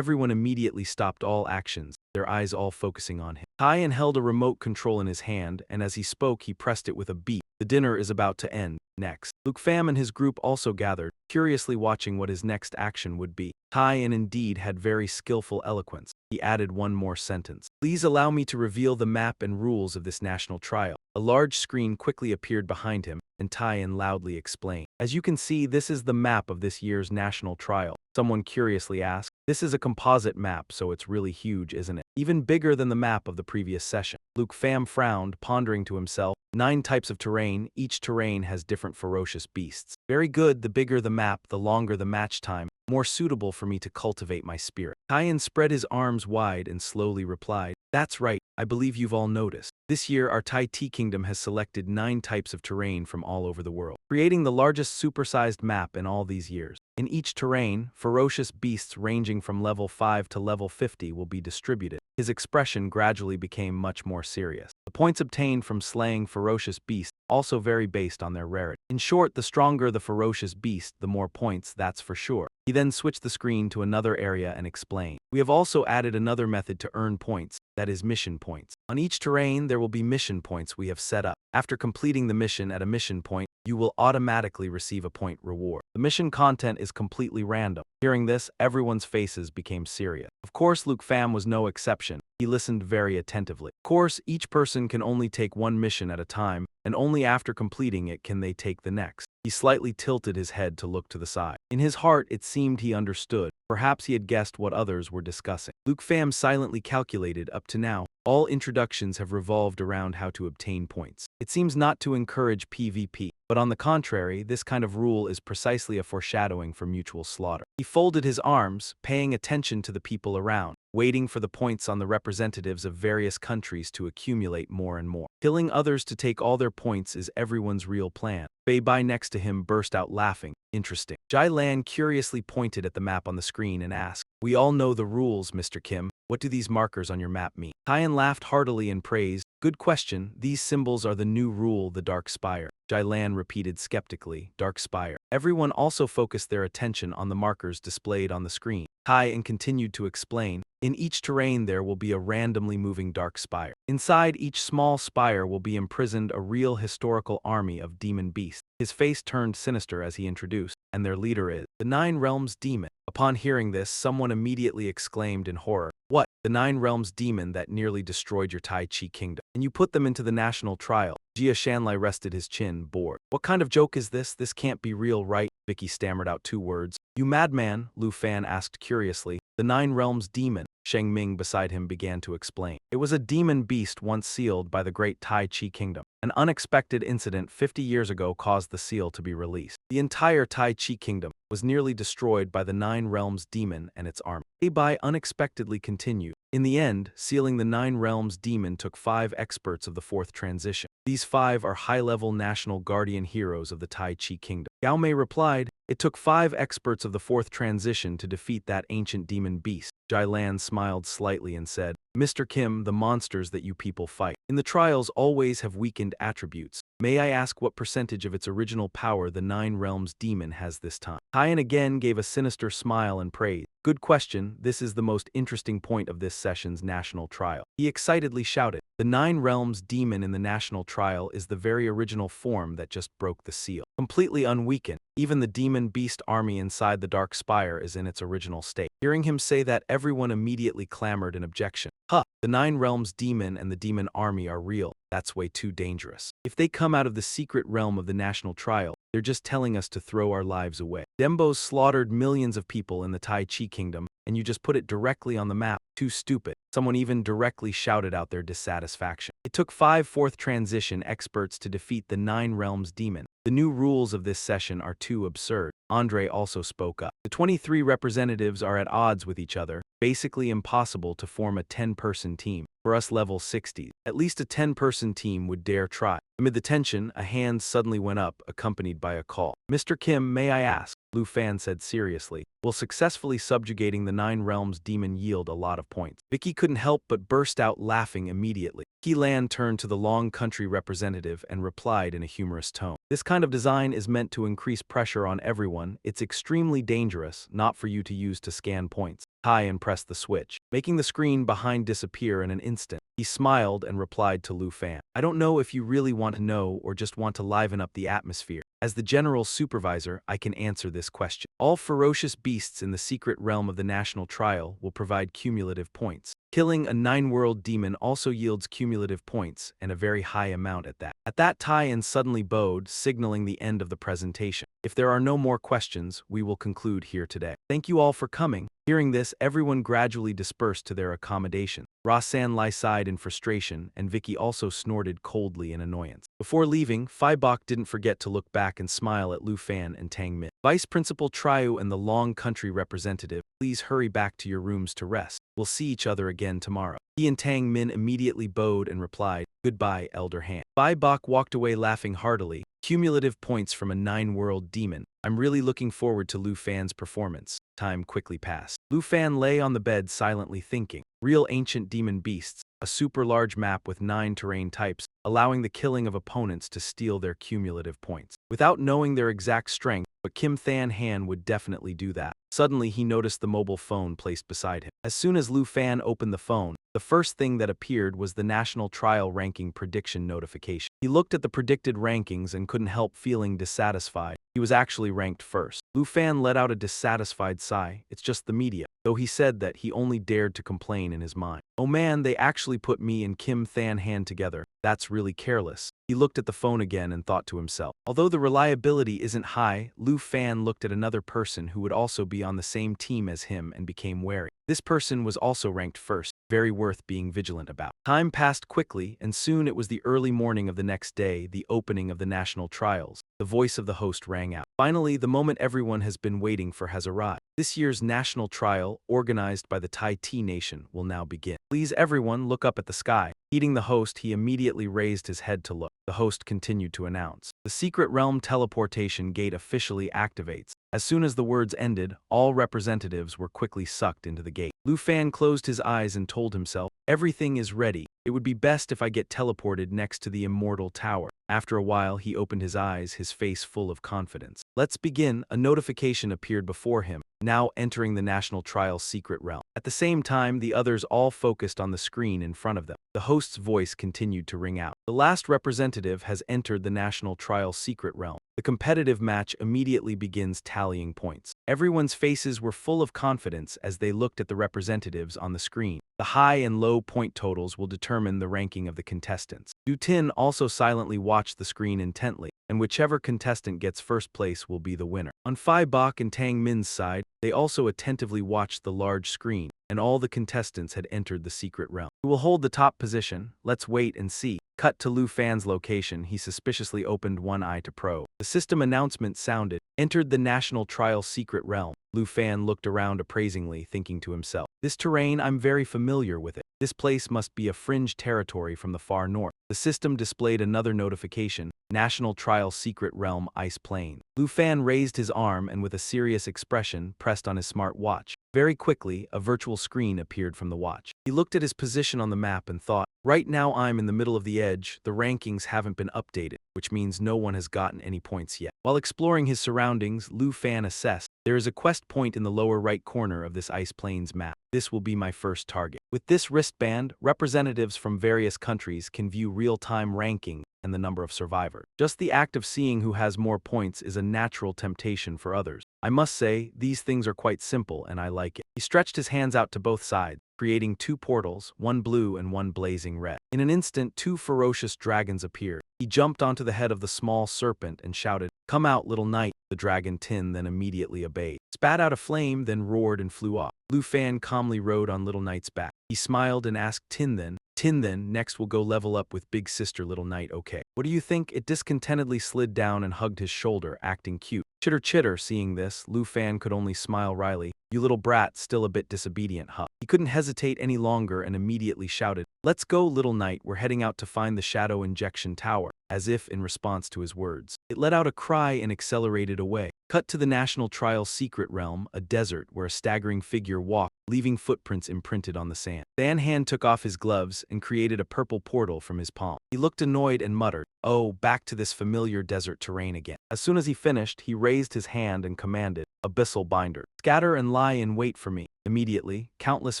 immediately stopped all actions, their eyes all focusing on him. Tai-in held a remote control in his hand, and as he spoke, he pressed it with a beat. "The dinner is about to end. Next." Luke Pham and his group also gathered, curiously watching what his next action would be. Tai-in indeed had very skillful eloquence. He added one more sentence. "Please allow me to reveal the map and rules of this national trial." A large screen quickly appeared behind him, and Tai-in loudly explained. "As you can see, this is the map of this year's national trial." Someone curiously asked. "This is a composite map, so it's really huge, isn't it? Even bigger than the map of the previous session." Luke Pham frowned, pondering to himself. 9 types of terrain, each terrain has different ferocious beasts. Very good, the bigger the map, the longer the match time, more suitable for me to cultivate my spirit. Tai-in spread his arms wide and slowly replied, "That's right, I believe you've all noticed. This year our Tai Ti Kingdom has selected 9 types of terrain from all over the world, creating the largest supersized map in all these years. In each terrain, ferocious beasts ranging from level 5 to level 50 will be distributed." His expression gradually became much more serious. The points obtained from slaying ferocious beasts also vary based on their rarity. In short, the stronger the ferocious beast, the more points, that's for sure. He then switched the screen to another area and explained, "We have also added another method to earn points, that is mission points. On each terrain, there will be mission points we have set up. After completing the mission at a mission point, you will automatically receive a point reward. The mission content is completely random." Hearing this, everyone's faces became serious. Of course, Luke Pham was no exception. He listened very attentively. Of course, each person can only take one mission at a time, and only after completing it can they take the next. He slightly tilted his head to look to the side. In his heart, it seemed he understood. Perhaps he had guessed what others were discussing. Luke Pham silently calculated. Up to now, all introductions have revolved around how to obtain points. It seems not to encourage PvP, but on the contrary, this kind of rule is precisely a foreshadowing for mutual slaughter. He folded his arms, paying attention to the people around, waiting for the points on the representatives of various countries to accumulate more and more. Killing others to take all their points is everyone's real plan. Bei Bai next to him burst out laughing. "Interesting." Jai Lan curiously pointed at the map on the screen and asked, "We all know the rules, Mr. Kim. What do these markers on your map mean?" Tai-in laughed heartily and praised, "Good question. These symbols are the new rule, the Dark Spire." Jai Lan repeated skeptically, "Dark Spire." Everyone also focused their attention on the markers displayed on the screen. Tai-in continued to explain, "In each terrain there will be a randomly moving dark spire. Inside each small spire will be imprisoned a real historical army of demon beasts." His face turned sinister as he introduced, "And their leader is the 9 Realms Demon." Upon hearing this, someone immediately exclaimed in horror, "What? The 9 Realms Demon that nearly destroyed your Tai Chi Kingdom? And you put them into the national trial?" Jia Shanlai rested his chin, bored. "What kind of joke is this? This can't be real, right?" Vicky stammered out 2 words. "You madman?" Lu Fan asked curiously. "The 9 Realms Demon," Sheng Ming beside him began to explain. "It was a demon beast once sealed by the great Tai Chi Kingdom. An unexpected incident 50 years ago caused the seal to be released. The entire Tai Chi Kingdom was nearly destroyed by the 9 Realms Demon and its army." Bei Bai unexpectedly continued, "In the end, sealing the 9 Realms Demon took 5 experts of the 4th transition. These 5 are high-level national guardian heroes of the Tai Chi Kingdom." Gao Mei replied, "It took 5 experts of the 4th transition to defeat that ancient demon beast." Jai Lan smiled slightly and said, "Mr. Kim, the monsters that you people fight in the trials always have weakened attributes. May I ask what percentage of its original power the 9 Realms Demon has this time?" Tai-in again gave a sinister smile and praised, "Good question. This is the most interesting point of this session's national trial." He excitedly shouted, "The 9 Realms Demon in the national trial is the very original form that just broke the seal. Completely unweakened. Even the demon beast army inside the Dark Spire is in its original state." Hearing him say that, everyone immediately clamored in objection. "Huh, the 9 Realms Demon and the demon army are real. That's way too dangerous. If they come out of the secret realm of the national trial, they're just telling us to throw our lives away. Dembo's slaughtered millions of people in the Tai Chi Kingdom, and you just put it directly on the map. Too stupid." Someone even directly shouted out their dissatisfaction. "It took 5 4th transition experts to defeat the 9 Realms Demon. The new rules of this session are too absurd. Andre also spoke up. The 23 representatives are at odds with each other, basically impossible to form a 10-person team. For us level 60, at least a 10-person team would dare try. Amid the tension, a hand suddenly went up, accompanied by a call. "Mr. Kim, may I ask?" Lu Fan said seriously. "Will successfully subjugating the 9 realms demon yield a lot of points?" Vicky couldn't help but burst out laughing immediately. Ki Lan turned to the Long Country representative and replied in a humorous tone. "This kind of design is meant to increase pressure on everyone. It's extremely dangerous, not for you to use to scan points." Tai and pressed the switch, making the screen behind disappear in an instant. He smiled and replied to Lu Fan. "I don't know if you really want to know or just want to liven up the atmosphere. As the general supervisor, I can answer this question. All ferocious beasts in the secret realm of the national trial will provide cumulative points. Killing a 9-world demon also yields cumulative points, and a very high amount at that." At that, Tai suddenly bowed, signaling the end of the presentation. "If there are no more questions, we will conclude here today. Thank you all for coming." Hearing this, everyone gradually dispersed to their accommodation. Rasan sighed in frustration, and Vicky also snorted coldly in annoyance. Before leaving, Phi Bok didn't forget to look back and smile at Lu Fan and Tang Min. "Vice Principal Triu and the Long Country representative, please hurry back to your rooms to rest. We'll see each other again tomorrow." He and Tang Min immediately bowed and replied, "Goodbye, Elder Han." Phi Bok walked away laughing heartily. Cumulative points from a 9-world demon. "I'm really looking forward to Lu Fan's performance." Time quickly passed. Lu Fan lay on the bed silently thinking. Real ancient demon beasts, a super large map with 9 terrain types, allowing the killing of opponents to steal their cumulative points. Without knowing their exact strength, but Kim Than Han would definitely do that. Suddenly, he noticed the mobile phone placed beside him. As soon as Lu Fan opened the phone, the first thing that appeared was the National Trial Ranking Prediction notification. He looked at the predicted rankings and couldn't help feeling dissatisfied. He was actually ranked first. Lu Fan let out a dissatisfied sigh. "It's just the media," though he said that he only dared to complain in his mind. "Oh man, they actually put me and Kim Than Han together. That's really careless." He looked at the phone again and thought to himself. Although the reliability isn't high, Lu Fan looked at another person who would also be on the same team as him and became wary. This person was also ranked first, very worth being vigilant about. Time passed quickly, and soon it was the early morning of the next day, the opening of the national trials. The voice of the host rang out. Finally, the moment everyone has been waiting for has arrived. This year's national trial, organized by the Tai T Nation, will now begin. Please everyone look up at the sky. Heeding the host, he immediately raised his head to look. The host continued to announce. The secret realm teleportation gate officially activates. As soon as the words ended, all representatives were quickly sucked into the gate. Lu Fan closed his eyes and told himself, "Everything is ready. It would be best if I get teleported next to the immortal tower." After a while, he opened his eyes, his face full of confidence. "Let's begin." A notification appeared before him, now entering the national trial's secret realm. At the same time, the others all focused on the screen in front of them. The host's voice continued to ring out. "The last representative has entered the national trial's secret realm. The competitive match immediately begins tallying points." Everyone's faces were full of confidence as they looked at the representatives on the screen. The high and low point totals will determine the ranking of the contestants. Du Tin also silently watched the screen intently, and whichever contestant gets first place will be the winner. On Phi Bok and Tang Min's side, they also attentively watched the large screen, and all the contestants had entered the secret realm. Who will hold the top position? Let's wait and see. Cut to Lu Fan's location. He suspiciously opened one eye to probe. The system announcement sounded. Entered the national trial secret realm. Lu Fan looked around appraisingly, thinking to himself, "This terrain, I'm very familiar with it. This place must be a fringe territory from the far north." The system displayed another notification. National Trial Secret Realm Ice Plain. Lu Fan raised his arm and with a serious expression pressed on his smart watch. Very quickly, a virtual screen appeared from the watch. He looked at his position on the map and thought, "Right now I'm in the middle of the edge. The rankings haven't been updated, which means no one has gotten any points yet." While exploring his surroundings, Lu Fan assessed, "There is a quest point in the lower right corner of this Ice Plains map. This will be my first target." With this wristband, representatives from various countries can view real-time ranking and the number of survivors. Just the act of seeing who has more points is a natural temptation for others. I must say, these things are quite simple and I like it. He stretched his hands out to both sides, creating 2 portals, one blue and one blazing red. In an instant, 2 ferocious dragons appeared. He jumped onto the head of the small serpent and shouted, "Come out, little knight." The dragon Tin then immediately obeyed, spat out a flame, then roared and flew off. Lu Fan calmly rode on Little Knight's back. He smiled and asked Tin then, Tin then, next we'll go level up with big sister little knight, okay. What do you think? It discontentedly slid down and hugged his shoulder, acting cute. Chitter chitter, seeing this, Lu Fan could only smile wryly. You little brat, still a bit disobedient, huh? He couldn't hesitate any longer and immediately shouted, let's go, little knight, we're heading out to find the shadow injection tower, as if in response to his words. It let out a cry and accelerated away. Cut to the National Trial's secret realm, a desert where a staggering figure walked, leaving footprints imprinted on the sand. Dan Han took off his gloves and created a purple portal from his palm. He looked annoyed and muttered, oh, back to this familiar desert terrain again. As soon as he finished, he raised his hand and commanded, Abyssal Binder, scatter and lie in wait for me. Immediately, countless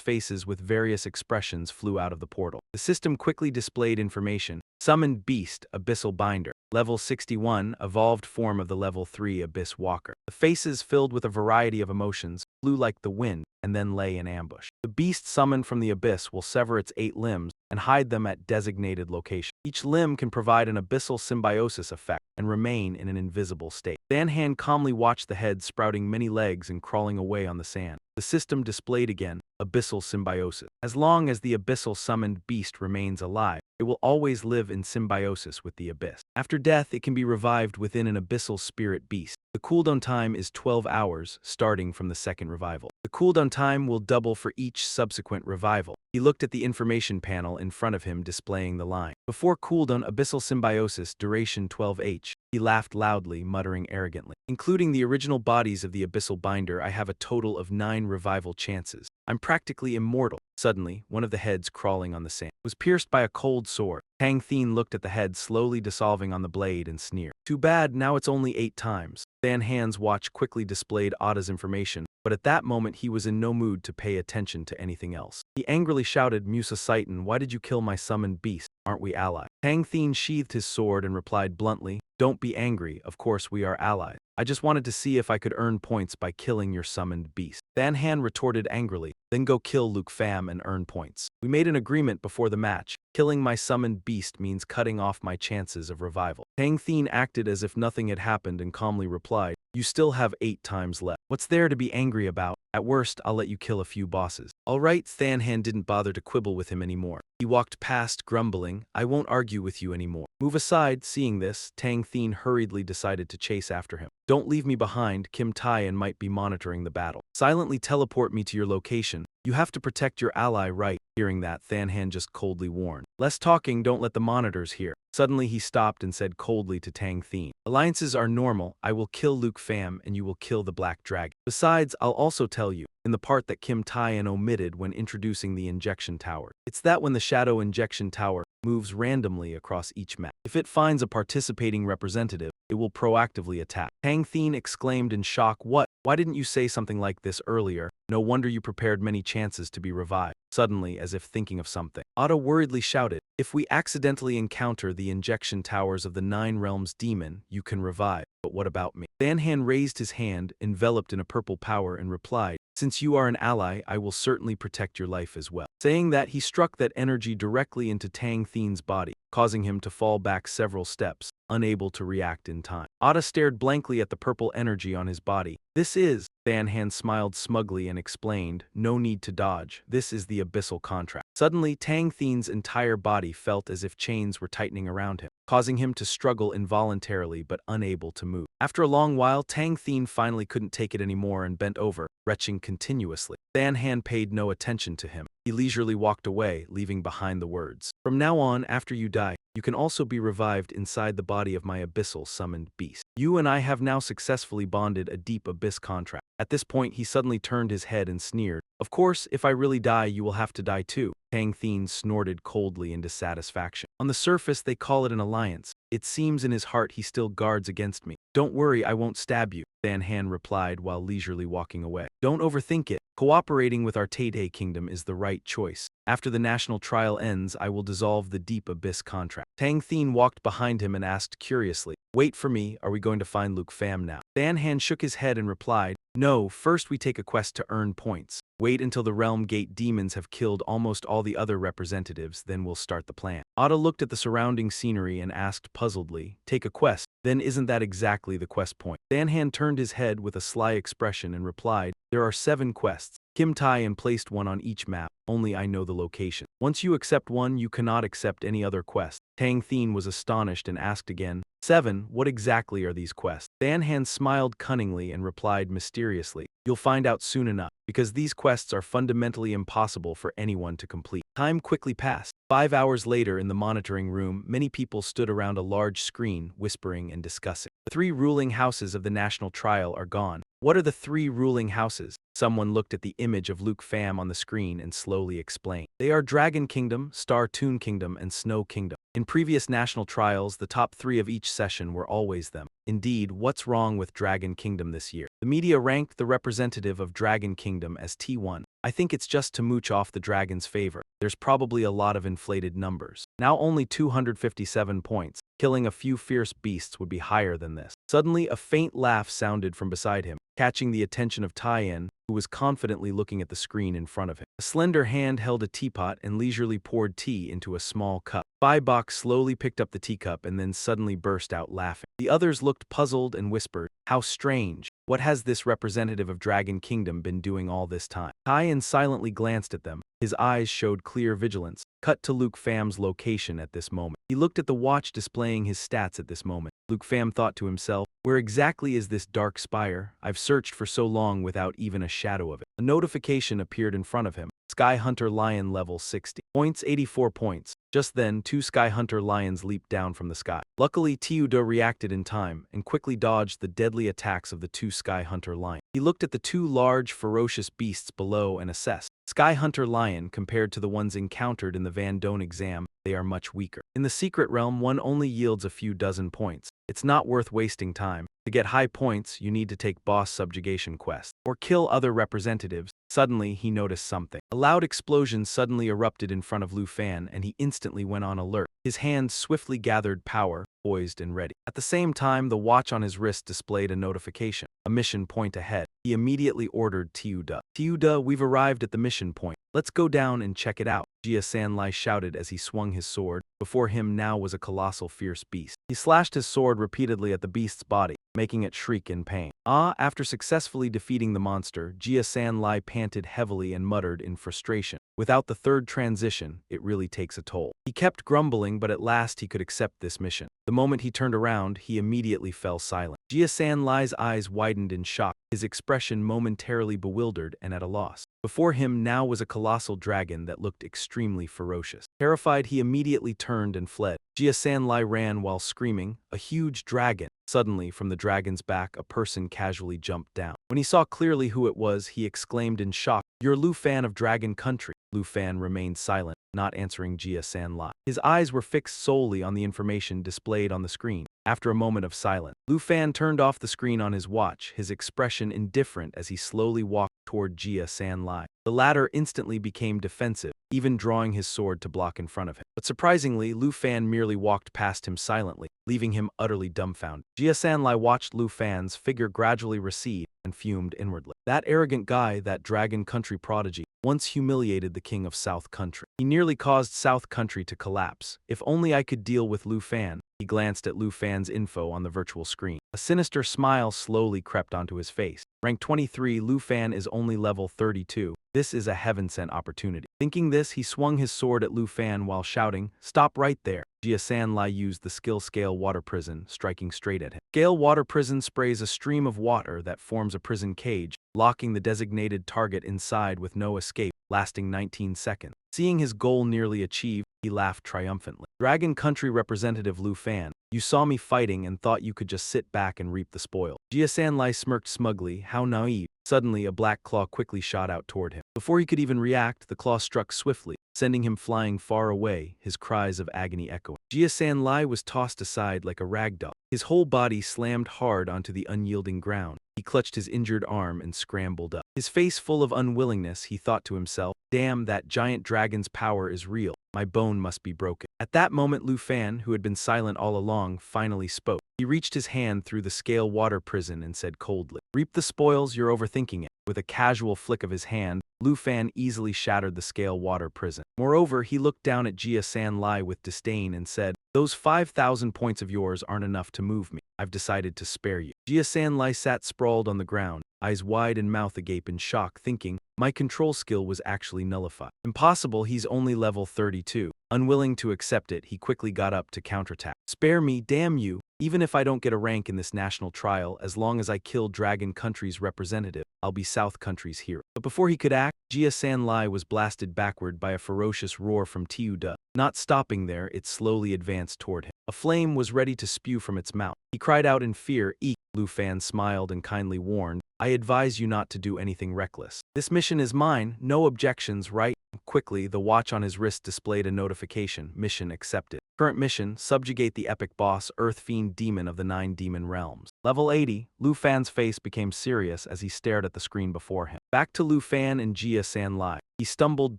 faces with various expressions flew out of the portal. The system quickly displayed information. Summoned Beast, Abyssal Binder. Level 61, evolved form of the Level 3 Abyss Walker. The faces, filled with a variety of emotions, flew like the wind and then lay in ambush. The beast summoned from the abyss will sever its 8 limbs and hide them at designated locations. Each limb can provide an abyssal symbiosis effect and remain in an invisible state. Dan Han calmly watched the head sprouting many legs and crawling away on the sand. The system displayed again, abyssal symbiosis. As long as the abyssal summoned beast remains alive, it will always live in symbiosis with the abyss. After death, it can be revived within an abyssal spirit beast. The cooldown time is 12 hours, starting from the second revival. The cooldown time will double for each subsequent revival. He looked at the information panel in front of him displaying the line. Before cooldown abyssal symbiosis, duration 12h. He laughed loudly, muttering arrogantly. Including the original bodies of the abyssal binder, I have a total of 9 revival chances. I'm practically immortal. Suddenly, one of the heads crawling on the sand was pierced by a cold sword. Tang Thien looked at the head slowly dissolving on the blade and sneered. Too bad, now it's only 8 times. Dan Han's watch quickly displayed Otta's information, but at that moment he was in no mood to pay attention to anything else. He angrily shouted, Musa Saitan, why did you kill my summoned beast? Aren't we allies? Tang Thien sheathed his sword and replied bluntly, don't be angry, of course we are allies. I just wanted to see if I could earn points by killing your summoned beast. Dan Han retorted angrily, then go kill Luke Pham and earn points. We made an agreement before the match. Killing my summoned beast means cutting off my chances of revival. Tang Thien acted as if nothing had happened and calmly replied, you still have 8 times left. What's there to be angry about? At worst, I'll let you kill a few bosses. Alright, Dan Han didn't bother to quibble with him anymore. He walked past, grumbling, I won't argue with you anymore. Move aside. Seeing this, Tang Thien hurriedly decided to chase after him. Don't leave me behind, Kim Taeyan might be monitoring the battle. Silently teleport me to your location. You have to protect your ally, right? Hearing that, Dan Han just coldly warned. Less talking, don't let the monitors hear. Suddenly he stopped and said coldly to Tang Thien, alliances are normal, I will kill Luke Pham and you will kill the Black Dragon. Besides, I'll also tell you, in the part that Kim Taeyan omitted when introducing the injection tower. It's that when the shadow injection tower moves randomly across each map. If it finds a participating representative, it will proactively attack. Tang Thien exclaimed in shock, what? Why didn't you say something like this earlier? No wonder you prepared many chances to be revived. Suddenly, as if thinking of something, Otta worriedly shouted, if we accidentally encounter the injection towers of the 9 Realms demon, you can revive. But what about me? Dan Han raised his hand, enveloped in a purple power, and replied, since you are an ally, I will certainly protect your life as well. Saying that, he struck that energy directly into Tang Thien's body, causing him to fall back several steps, unable to react in time. Otta stared blankly at the purple energy on his body. This is, Dan Han smiled smugly and explained, no need to dodge, this is the abyssal contract. Suddenly, Tang Thien's entire body felt as if chains were tightening around him, causing him to struggle involuntarily but unable to move. After a long while, Tang Thien finally couldn't take it anymore and bent over, retching continuously. Dan Han paid no attention to him. He leisurely walked away, leaving behind the words, from now on, after you die, you can also be revived inside the body of my abyssal summoned beast. You and I have now successfully bonded a deep abyss contract. At this point, he suddenly turned his head and sneered, of course, if I really die, you will have to die too. Tang Thien snorted coldly in dissatisfaction. On the surface, they call it an alliance. It seems in his heart he still guards against me. Don't worry, I won't stab you, Dan Han replied while leisurely walking away. Don't overthink it. Cooperating with our Tay Kingdom is the right choice. After the national trial ends, I will dissolve the deep abyss contract. Tang Thien walked behind him and asked curiously, wait for me, are we going to find Luke Pham now? Dan Han shook his head and replied, no, first we take a quest to earn points. Wait until the Realm Gate demons have killed almost all the other representatives, then we'll start the plan. Otta looked at the surrounding scenery and asked puzzledly, take a quest? Then isn't that exactly the quest point? Dan Han turned his head with a sly expression and replied, there are 7 quests. Kim Taeyan placed one on each map, only I know the location. Once you accept one, you cannot accept any other quest. Tang Thien was astonished and asked again, 7. What exactly are these quests? Than Han smiled cunningly and replied mysteriously, you'll find out soon enough, because these quests are fundamentally impossible for anyone to complete. Time quickly passed. 5 hours later in the monitoring room, many people stood around a large screen, whispering and discussing. The 3 ruling houses of the national trial are gone. What are the 3 ruling houses? Someone looked at the image of Luke Pham on the screen and slowly explained. They are Dragon Kingdom, Star Toon Kingdom, and Snow Kingdom. In previous national trials, the top 3 of each session were always them. Indeed, what's wrong with Dragon Kingdom this year? The media ranked the representative of Dragon Kingdom as T1. I think it's just to mooch off the dragon's favor. There's probably a lot of inflated numbers. Now only 257 points. Killing a few fierce beasts would be higher than this. Suddenly, a faint laugh sounded from beside him, catching the attention of Tien, who was confidently looking at the screen in front of him. A slender hand held a teapot and leisurely poured tea into a small cup. Bai Bok slowly picked up the teacup and then suddenly burst out laughing. The others looked puzzled and whispered, how strange. What has this representative of Dragon Kingdom been doing all this time? Tien silently glanced at them. His eyes showed clear vigilance. Cut to Luke Pham's location at this moment. He looked at the watch displaying his stats at this moment. Luke Pham thought to himself, where exactly is this dark spire? I've searched for so long without even a shadow of it. A notification appeared in front of him. Sky Hunter Lion level 60. Points 84 points. Just then, 2 Sky Hunter Lions leaped down from the sky. Luckily, Tiuda reacted in time and quickly dodged the deadly attacks of the 2 Sky Hunter Lions. He looked at the 2 large, ferocious beasts below and assessed. Sky Hunter Lion, compared to the ones encountered in the Van Doan exam, they are much weaker. In the secret realm, one only yields a few dozen points. It's not worth wasting time. To get high points, you need to take boss subjugation quests, or kill other representatives. Suddenly, he noticed something. A loud explosion suddenly erupted in front of Lu Fan, and he instantly went on alert. His hands swiftly gathered power, poised and ready. At the same time, the watch on his wrist displayed a notification. A mission point ahead. He immediately ordered Tiuda. Tiuda, we've arrived at the mission point. Let's go down and check it out. Jia Sanlai shouted as he swung his sword. Before him now was a colossal fierce beast. He slashed his sword repeatedly at the beast's body, making it shriek in pain. After successfully defeating the monster, Jia Sanlai panted heavily and muttered in frustration. Without the third transition, it really takes a toll. He kept grumbling, but at last he could accept this mission. The moment he turned around, he immediately fell silent. Jia Sanlai's eyes widened in shock, his expression momentarily bewildered and at a loss. Before him now was a colossal dragon that looked extremely ferocious. Terrified, he immediately turned and fled. Jia Sanlai ran while screaming, a huge dragon. Suddenly, from the dragon's back, a person casually jumped down. When he saw clearly who it was, he exclaimed in shock, "You're Lu Fan of Dragon Country." Lu Fan remained silent, not answering Jia Sanlai. His eyes were fixed solely on the information displayed on the screen. After a moment of silence, Lu Fan turned off the screen on his watch, his expression indifferent as he slowly walked toward Jia Sanlai. The latter instantly became defensive, even drawing his sword to block in front of him. But surprisingly, Lu Fan merely walked past him silently, leaving him utterly dumbfounded. Jia Sanlai watched Lu Fan's figure gradually recede and fumed inwardly. That arrogant guy, that Dragon Country prodigy, once humiliated the king of South Country. He nearly caused South Country to collapse. If only I could deal with Lu Fan. He glanced at Lu Fan's info on the virtual screen. A sinister smile slowly crept onto his face. Rank 23, Lu Fan is only level 32. This is a heaven-sent opportunity. Thinking this, he swung his sword at Lu Fan while shouting, "Stop right there." Jia Sanlai used the skill Scale Water Prison, striking straight at him. Scale Water Prison sprays a stream of water that forms a prison cage, locking the designated target inside with no escape, lasting 19 seconds. Seeing his goal nearly achieved, he laughed triumphantly. Dragon Country representative Lu Fan, you saw me fighting and thought you could just sit back and reap the spoil. Jia Sanlai smirked smugly, how naive. Suddenly, a black claw quickly shot out toward him. Before he could even react, the claw struck swiftly, sending him flying far away, his cries of agony echoing. Jia Sanlai was tossed aside like a rag doll. His whole body slammed hard onto the unyielding ground. He clutched his injured arm and scrambled up. His face full of unwillingness, he thought to himself, damn, that giant dragon's power is real. My bone must be broken. At that moment, Lu Fan, who had been silent all along, finally spoke. He reached his hand through the Scale Water Prison and said coldly, "Reap the spoils, you're overthinking it." With a casual flick of his hand, Lu Fan easily shattered the Scale Water Prison. Moreover, he looked down at Jia Sanlai with disdain and said, "Those 5,000 points of yours aren't enough to move me. I've decided to spare you." Jia Sanlai sat sprawled on the ground, eyes wide and mouth agape in shock, thinking, my control skill was actually nullified. Impossible, he's only level 32. Unwilling to accept it, he quickly got up to counterattack. Spare me, damn you! Even if I don't get a rank in this national trial, as long as I kill Dragon Country's representative, I'll be South Country's hero. But before he could act, Jia San Lai was blasted backward by a ferocious roar from Tiu De. Not stopping there, it slowly advanced toward him. A flame was ready to spew from its mouth. He cried out in fear. Eek! Lu Fan smiled and kindly warned, I advise you not to do anything reckless. This mission is mine, no objections, right? Quickly, the watch on his wrist displayed a notification. Mission accepted. Current mission, subjugate the epic boss, Earth Fiend Demon of the 9 Demon Realms. Level 80, Lu Fan's face became serious as he stared at the screen before him. Back to Lu Fan and Jia San Lai. He stumbled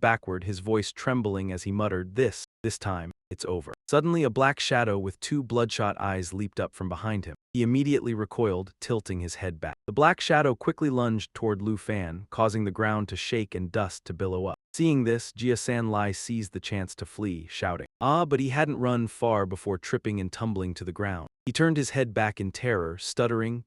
backward, his voice trembling as he muttered, this time, it's over. Suddenly, a black shadow with 2 bloodshot eyes leaped up from behind him. He immediately recoiled, tilting his head back. The black shadow quickly lunged toward Lu Fan, causing the ground to shake and dust to billow up. Seeing this, Jia San Lai seized the chance to flee, shouting, but he hadn't run far before tripping and tumbling to the ground. He turned his head back in terror, stuttering,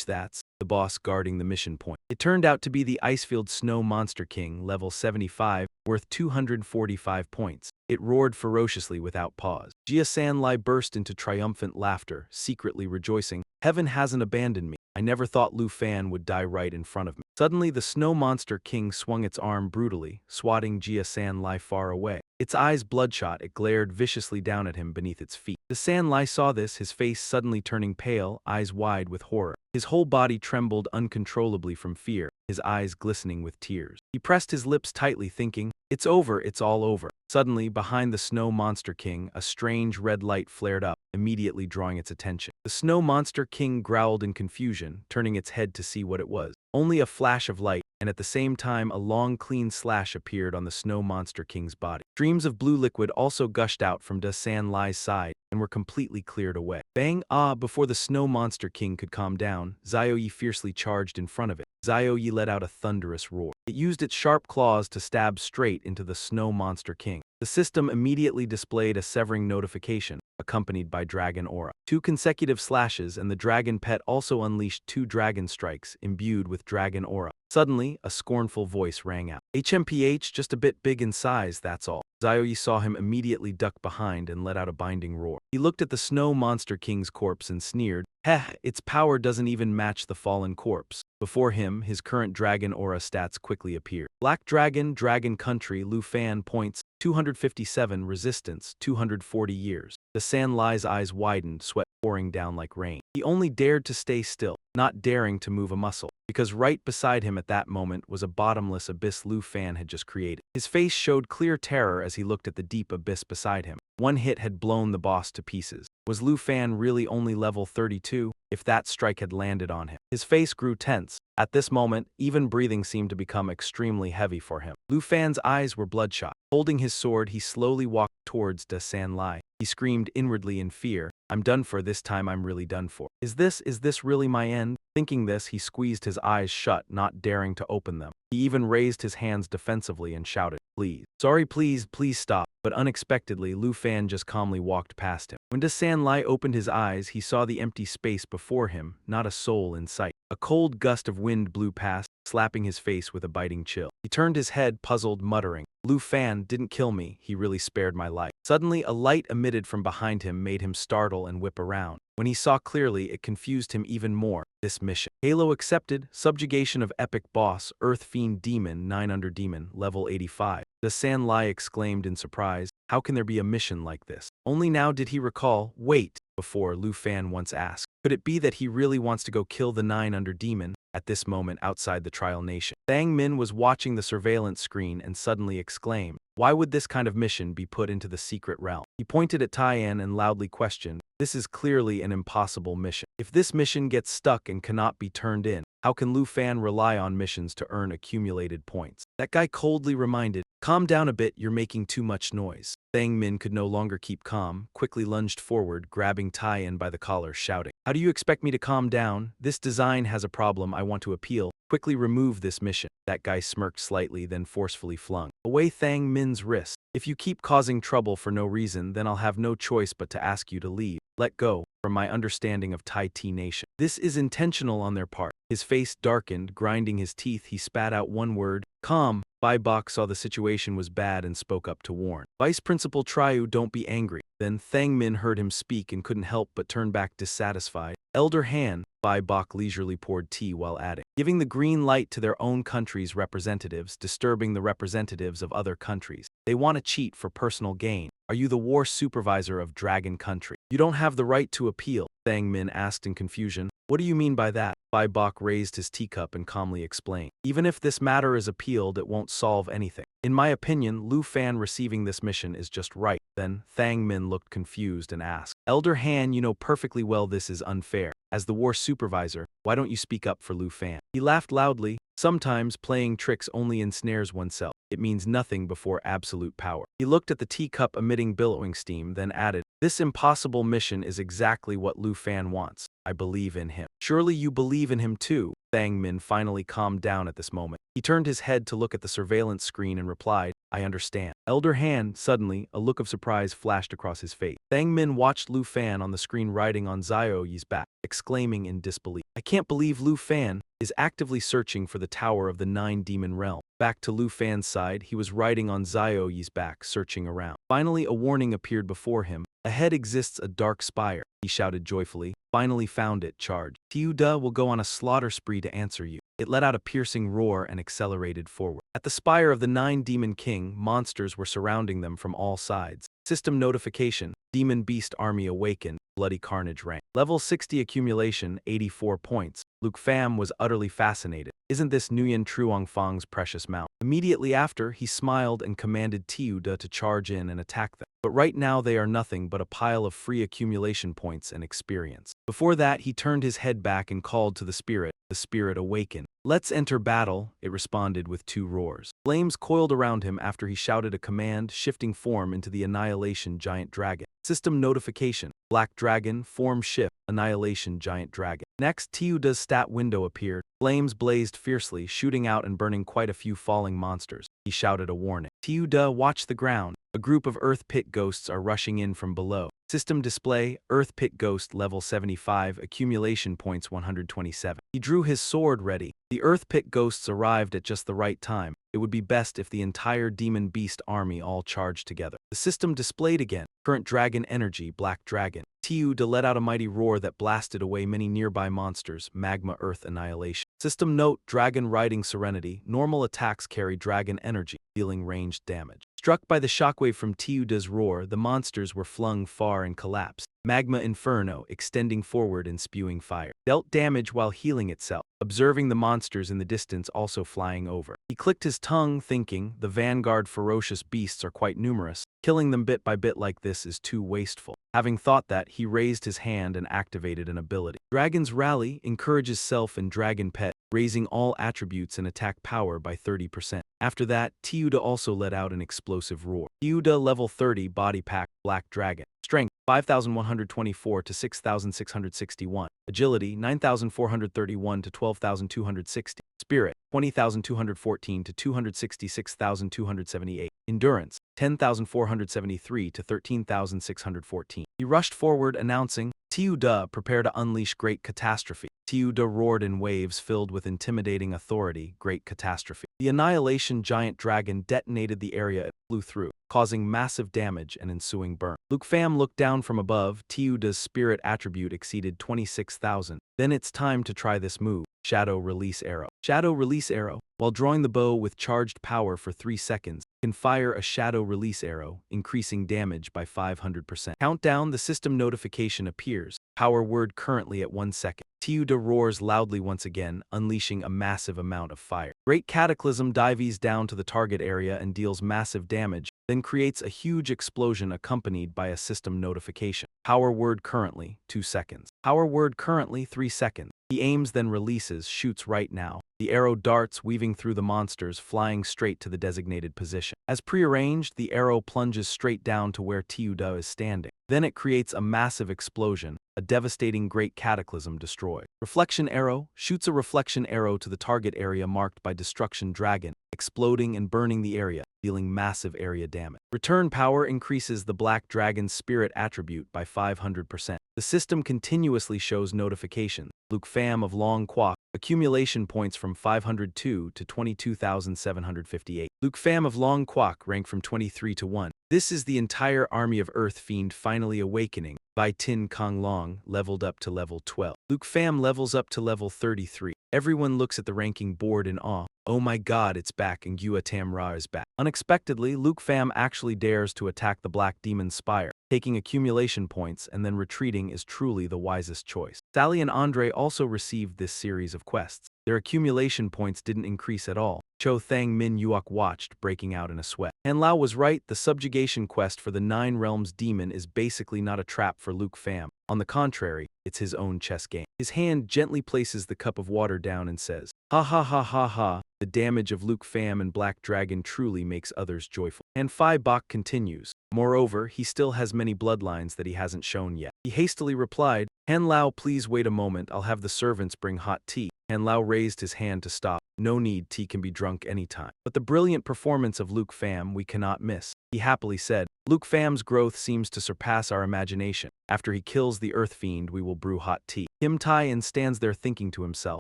that's the boss guarding the mission point. It turned out to be the Icefield Snow Monster King, level 75, worth 245 points. It roared ferociously without pause. Jia San Lai burst into triumphant laughter, secretly rejoicing, heaven hasn't abandoned me. I never thought Lu Fan would die right in front of me. Suddenly, the Snow Monster King swung its arm brutally, swatting Jia San Lai far away. Its eyes bloodshot, it glared viciously down at him beneath its feet. The San Lai saw this, his face suddenly turning pale, eyes wide with horror. His whole body trembled uncontrollably from fear, his eyes glistening with tears. He pressed his lips tightly, thinking, it's over, it's all over. Suddenly, behind the Snow Monster King, a strange red light flared up, immediately drawing its attention. The Snow Monster King growled in confusion, turning its head to see what it was. Only a flash of light, and at the same time a long clean slash appeared on the Snow Monster King's body. Streams of blue liquid also gushed out from Da San Lai's side and were completely cleared away. Bang! Before the Snow Monster King could calm down, Zioyi fiercely charged in front of it. Zioyi let out a thunderous roar. It used its sharp claws to stab straight into the Snow Monster King. The system immediately displayed a severing notification, accompanied by Dragon Aura. 2 consecutive slashes, and the Dragon Pet also unleashed 2 Dragon Strikes, imbued with Dragon Aura. Suddenly, a scornful voice rang out. HMPH, just a bit big in size, that's all. Zioyi saw him immediately duck behind and let out a binding roar. He looked at the Snow Monster King's corpse and sneered, heh, its power doesn't even match the fallen corpse. Before him, his current Dragon Aura stats quickly appeared. Black Dragon, Dragon Country, Lu Fan points, 257, resistance, 240 years. The San Lai's eyes widened, sweat pouring down like rain. He only dared to stay still, not daring to move a muscle, because right beside him at that moment was a bottomless abyss Lu Fan had just created. His face showed clear terror as he looked at the deep abyss beside him. One hit had blown the boss to pieces. Was Lu Fan really only level 32? If that strike had landed on him. His face grew tense. At this moment, even breathing seemed to become extremely heavy for him. Lu Fan's eyes were bloodshot. Holding his sword, he slowly walked towards Da San Lai. He screamed inwardly in fear, I'm done for, this time I'm really done for. Is this really my end? Thinking this, he squeezed his eyes shut, not daring to open them. He even raised his hands defensively and shouted, please. Sorry, please stop. But unexpectedly, Lu Fan just calmly walked past him. When Da San Lai opened his eyes, he saw the empty space before him, not a soul in sight. A cold gust of wind blew past, slapping his face with a biting chill. He turned his head, puzzled, muttering, Lu Fan didn't kill me, he really spared my life. Suddenly, a light emitted from behind him made him startle and whip around. When he saw clearly, it confused him even more. This mission. Halo accepted, subjugation of epic boss, Earth Fiend Demon, 9 under Demon, level 85. Da San Lai exclaimed in surprise, how can there be a mission like this? Only now did he recall, wait, before Lu Fan once asked, could it be that he really wants to go kill the 9 under Demon? At this moment outside the trial nation, Thang Min was watching the surveillance screen and suddenly exclaimed, why would this kind of mission be put into the secret realm? He pointed at Taiyan and loudly questioned, this is clearly an impossible mission. If this mission gets stuck and cannot be turned in, how can Lu Fan rely on missions to earn accumulated points? That guy coldly reminded, calm down a bit, you're making too much noise. Thang Min could no longer keep calm, quickly lunged forward, grabbing Taiyan by the collar, shouting, how do you expect me to calm down? This design has a problem, I want to appeal. Quickly remove this mission. That guy smirked slightly, then forcefully flung away Thang Min's wrist. If you keep causing trouble for no reason, then I'll have no choice but to ask you to leave. Let go, from my understanding of Tai T Nation. This is intentional on their part. His face darkened, grinding his teeth, he spat out one word, calm. Bai Bok saw the situation was bad and spoke up to warn. Vice Principal Triu, don't be angry. Then Thang Min heard him speak and couldn't help but turn back dissatisfied. Elder Han, Bai Bok leisurely poured tea while adding, giving the green light to their own country's representatives, disturbing the representatives of other countries. They want to cheat for personal gain. Are you the war supervisor of Dragon Country? You don't have the right to appeal, Thang Min asked in confusion. What do you mean by that? Bai Bok raised his teacup and calmly explained. Even if this matter is appealed, it won't solve anything. In my opinion, Lu Fan receiving this mission is just right. Then, Thang Min looked confused and asked, Elder Han, you know perfectly well this is unfair. As the war supervisor, why don't you speak up for Lu Fan? He laughed loudly. Sometimes playing tricks only ensnares oneself. It means nothing before absolute power. He looked at the teacup emitting billowing steam, then added, this impossible mission is exactly what Lu Fan wants. I believe in him. Surely you believe in him too. Thang Min finally calmed down at this moment. He turned his head to look at the surveillance screen and replied, I understand. Elder Han, suddenly, a look of surprise flashed across his face. Thang Min watched Lu Fan on the screen riding on Xiao Yi's back, exclaiming in disbelief. I can't believe Lu Fan is actively searching for the Tower of the Nine Demon Realm. Back to Lu Fan's side, he was riding on Xiao Yi's back, searching around. Finally, a warning appeared before him. Ahead exists a dark spire, he shouted joyfully. Finally found it, charged. Tiu Da will go on a slaughter spree to answer you. It let out a piercing roar and accelerated forward. At the spire of the Nine Demon King, monsters were surrounding them from all sides. System notification, Demon Beast Army awakened, bloody carnage rank. Level 60 accumulation, 84 points. Luke Pham was utterly fascinated. Isn't this Nguyen Truong Fang's precious mount? Immediately after, he smiled and commanded Tiu Da to charge in and attack them. But right now they are nothing but a pile of free accumulation points and experience. Before that, he turned his head back and called to the spirit. The spirit awakened. Let's enter battle, it responded with two roars. Flames coiled around him after he shouted a command, shifting form into the Annihilation Giant Dragon. System notification, Black Dragon, form shift, Annihilation Giant Dragon. Next, Tiu Da's stat window appeared. Flames blazed fiercely, shooting out and burning quite a few falling monsters. He shouted a warning. Tiu Da, watch the ground. A group of Earth Pit Ghosts are rushing in from below. System display, Earth Pit Ghost level 75, accumulation points 127. He drew his sword ready. The Earth Pit Ghosts arrived at just the right time. It would be best if the entire Demon Beast army all charged together. The system displayed again. Current Dragon Energy, Black Dragon. Tiu Da let out a mighty roar that blasted away many nearby monsters, Magma Earth Annihilation. System note, Dragon Riding Serenity, normal attacks carry Dragon Energy, dealing ranged damage. Struck by the shockwave from Tiu Da's roar, the monsters were flung far and collapsed. Magma Inferno, extending forward and spewing fire, dealt damage while healing itself, observing the monsters in the distance also flying over. He clicked his tongue, thinking, the vanguard ferocious beasts are quite numerous. Killing them bit by bit like this is too wasteful. Having thought that, he raised his hand and activated an ability. Dragon's Rally encourages self and dragon pet, raising all attributes and attack power by 30%. After that, Tiu Da also let out an explosive roar. Tiu Da level 30 body pack, Black Dragon. Strength, 5,124 to 6,661. Agility, 9,431 to 12,260. Spirit, 20,214 to 266,278. Endurance, 10,473 to 13,614. He rushed forward, announcing, Tiu Da, prepare to unleash great catastrophe. Tiu Da roared in waves filled with intimidating authority, great catastrophe. The Annihilation Giant Dragon detonated the area it flew through, causing massive damage and ensuing burn. Luke Pham looked down from above. Tiu Da's spirit attribute exceeded 26,000. Then it's time to try this move. Shadow Release Arrow. Shadow Release Arrow. While drawing the bow with charged power for 3 seconds, can fire a Shadow Release Arrow, increasing damage by 500%. Countdown, the system notification appears. Power word currently at 1 second. Tiu Da roars loudly once again, unleashing a massive amount of fire. Great Cataclysm dives down to the target area and deals massive damage, then creates a huge explosion accompanied by a system notification. Power word currently, 2 seconds. Power word currently, 3 seconds. He aims then releases, shoots right now. The arrow darts, weaving through the monsters, flying straight to the designated position. As prearranged, the arrow plunges straight down to where Tiuda is standing. Then it creates a massive explosion, a devastating great cataclysm destroyed. Reflection arrow shoots a reflection arrow to the target area marked by destruction dragon, exploding and burning the area, dealing massive area damage. Return power increases the black dragon's spirit attribute by 500%. The system continuously shows notifications. Luke Pham of Long Quoc, accumulation points from 502 to 22,758. Luke Pham of Long Quoc rank from 23 to 1. This is the entire army of Earth Fiend finally awakening. Bai Tin Kong Long leveled up to level 12. Luke Pham levels up to level 33. Everyone looks at the ranking board in awe. Oh my god, it's back and Gua Tamra is back. Unexpectedly, Luke Pham actually dares to attack the Black Demon's Spire. Taking accumulation points and then retreating is truly the wisest choice. Sally and Andre also received this series of quests. Their accumulation points didn't increase at all. Cho Thang Min Yuok watched, breaking out in a sweat. Han Lao was right, the subjugation quest for the Nine Realms demon is basically not a trap for Luke Pham. On the contrary, it's his own chess game. His hand gently places the cup of water down and says, "Ha ha ha ha ha, the damage of Luke Pham and Black Dragon truly makes others joyful." And Phi Bok continues. Moreover, he still has many bloodlines that he hasn't shown yet. He hastily replied, "Han Lao, please wait a moment, I'll have the servants bring hot tea." Han Lao raised his hand to stop. No need, tea can be drunk anytime. But the brilliant performance of Luke Pham we cannot miss. He happily said, "Luke Pham's growth seems to surpass our imagination. After he kills the Earth Fiend, we will brew hot tea." Kim Tai-in stands there thinking to himself,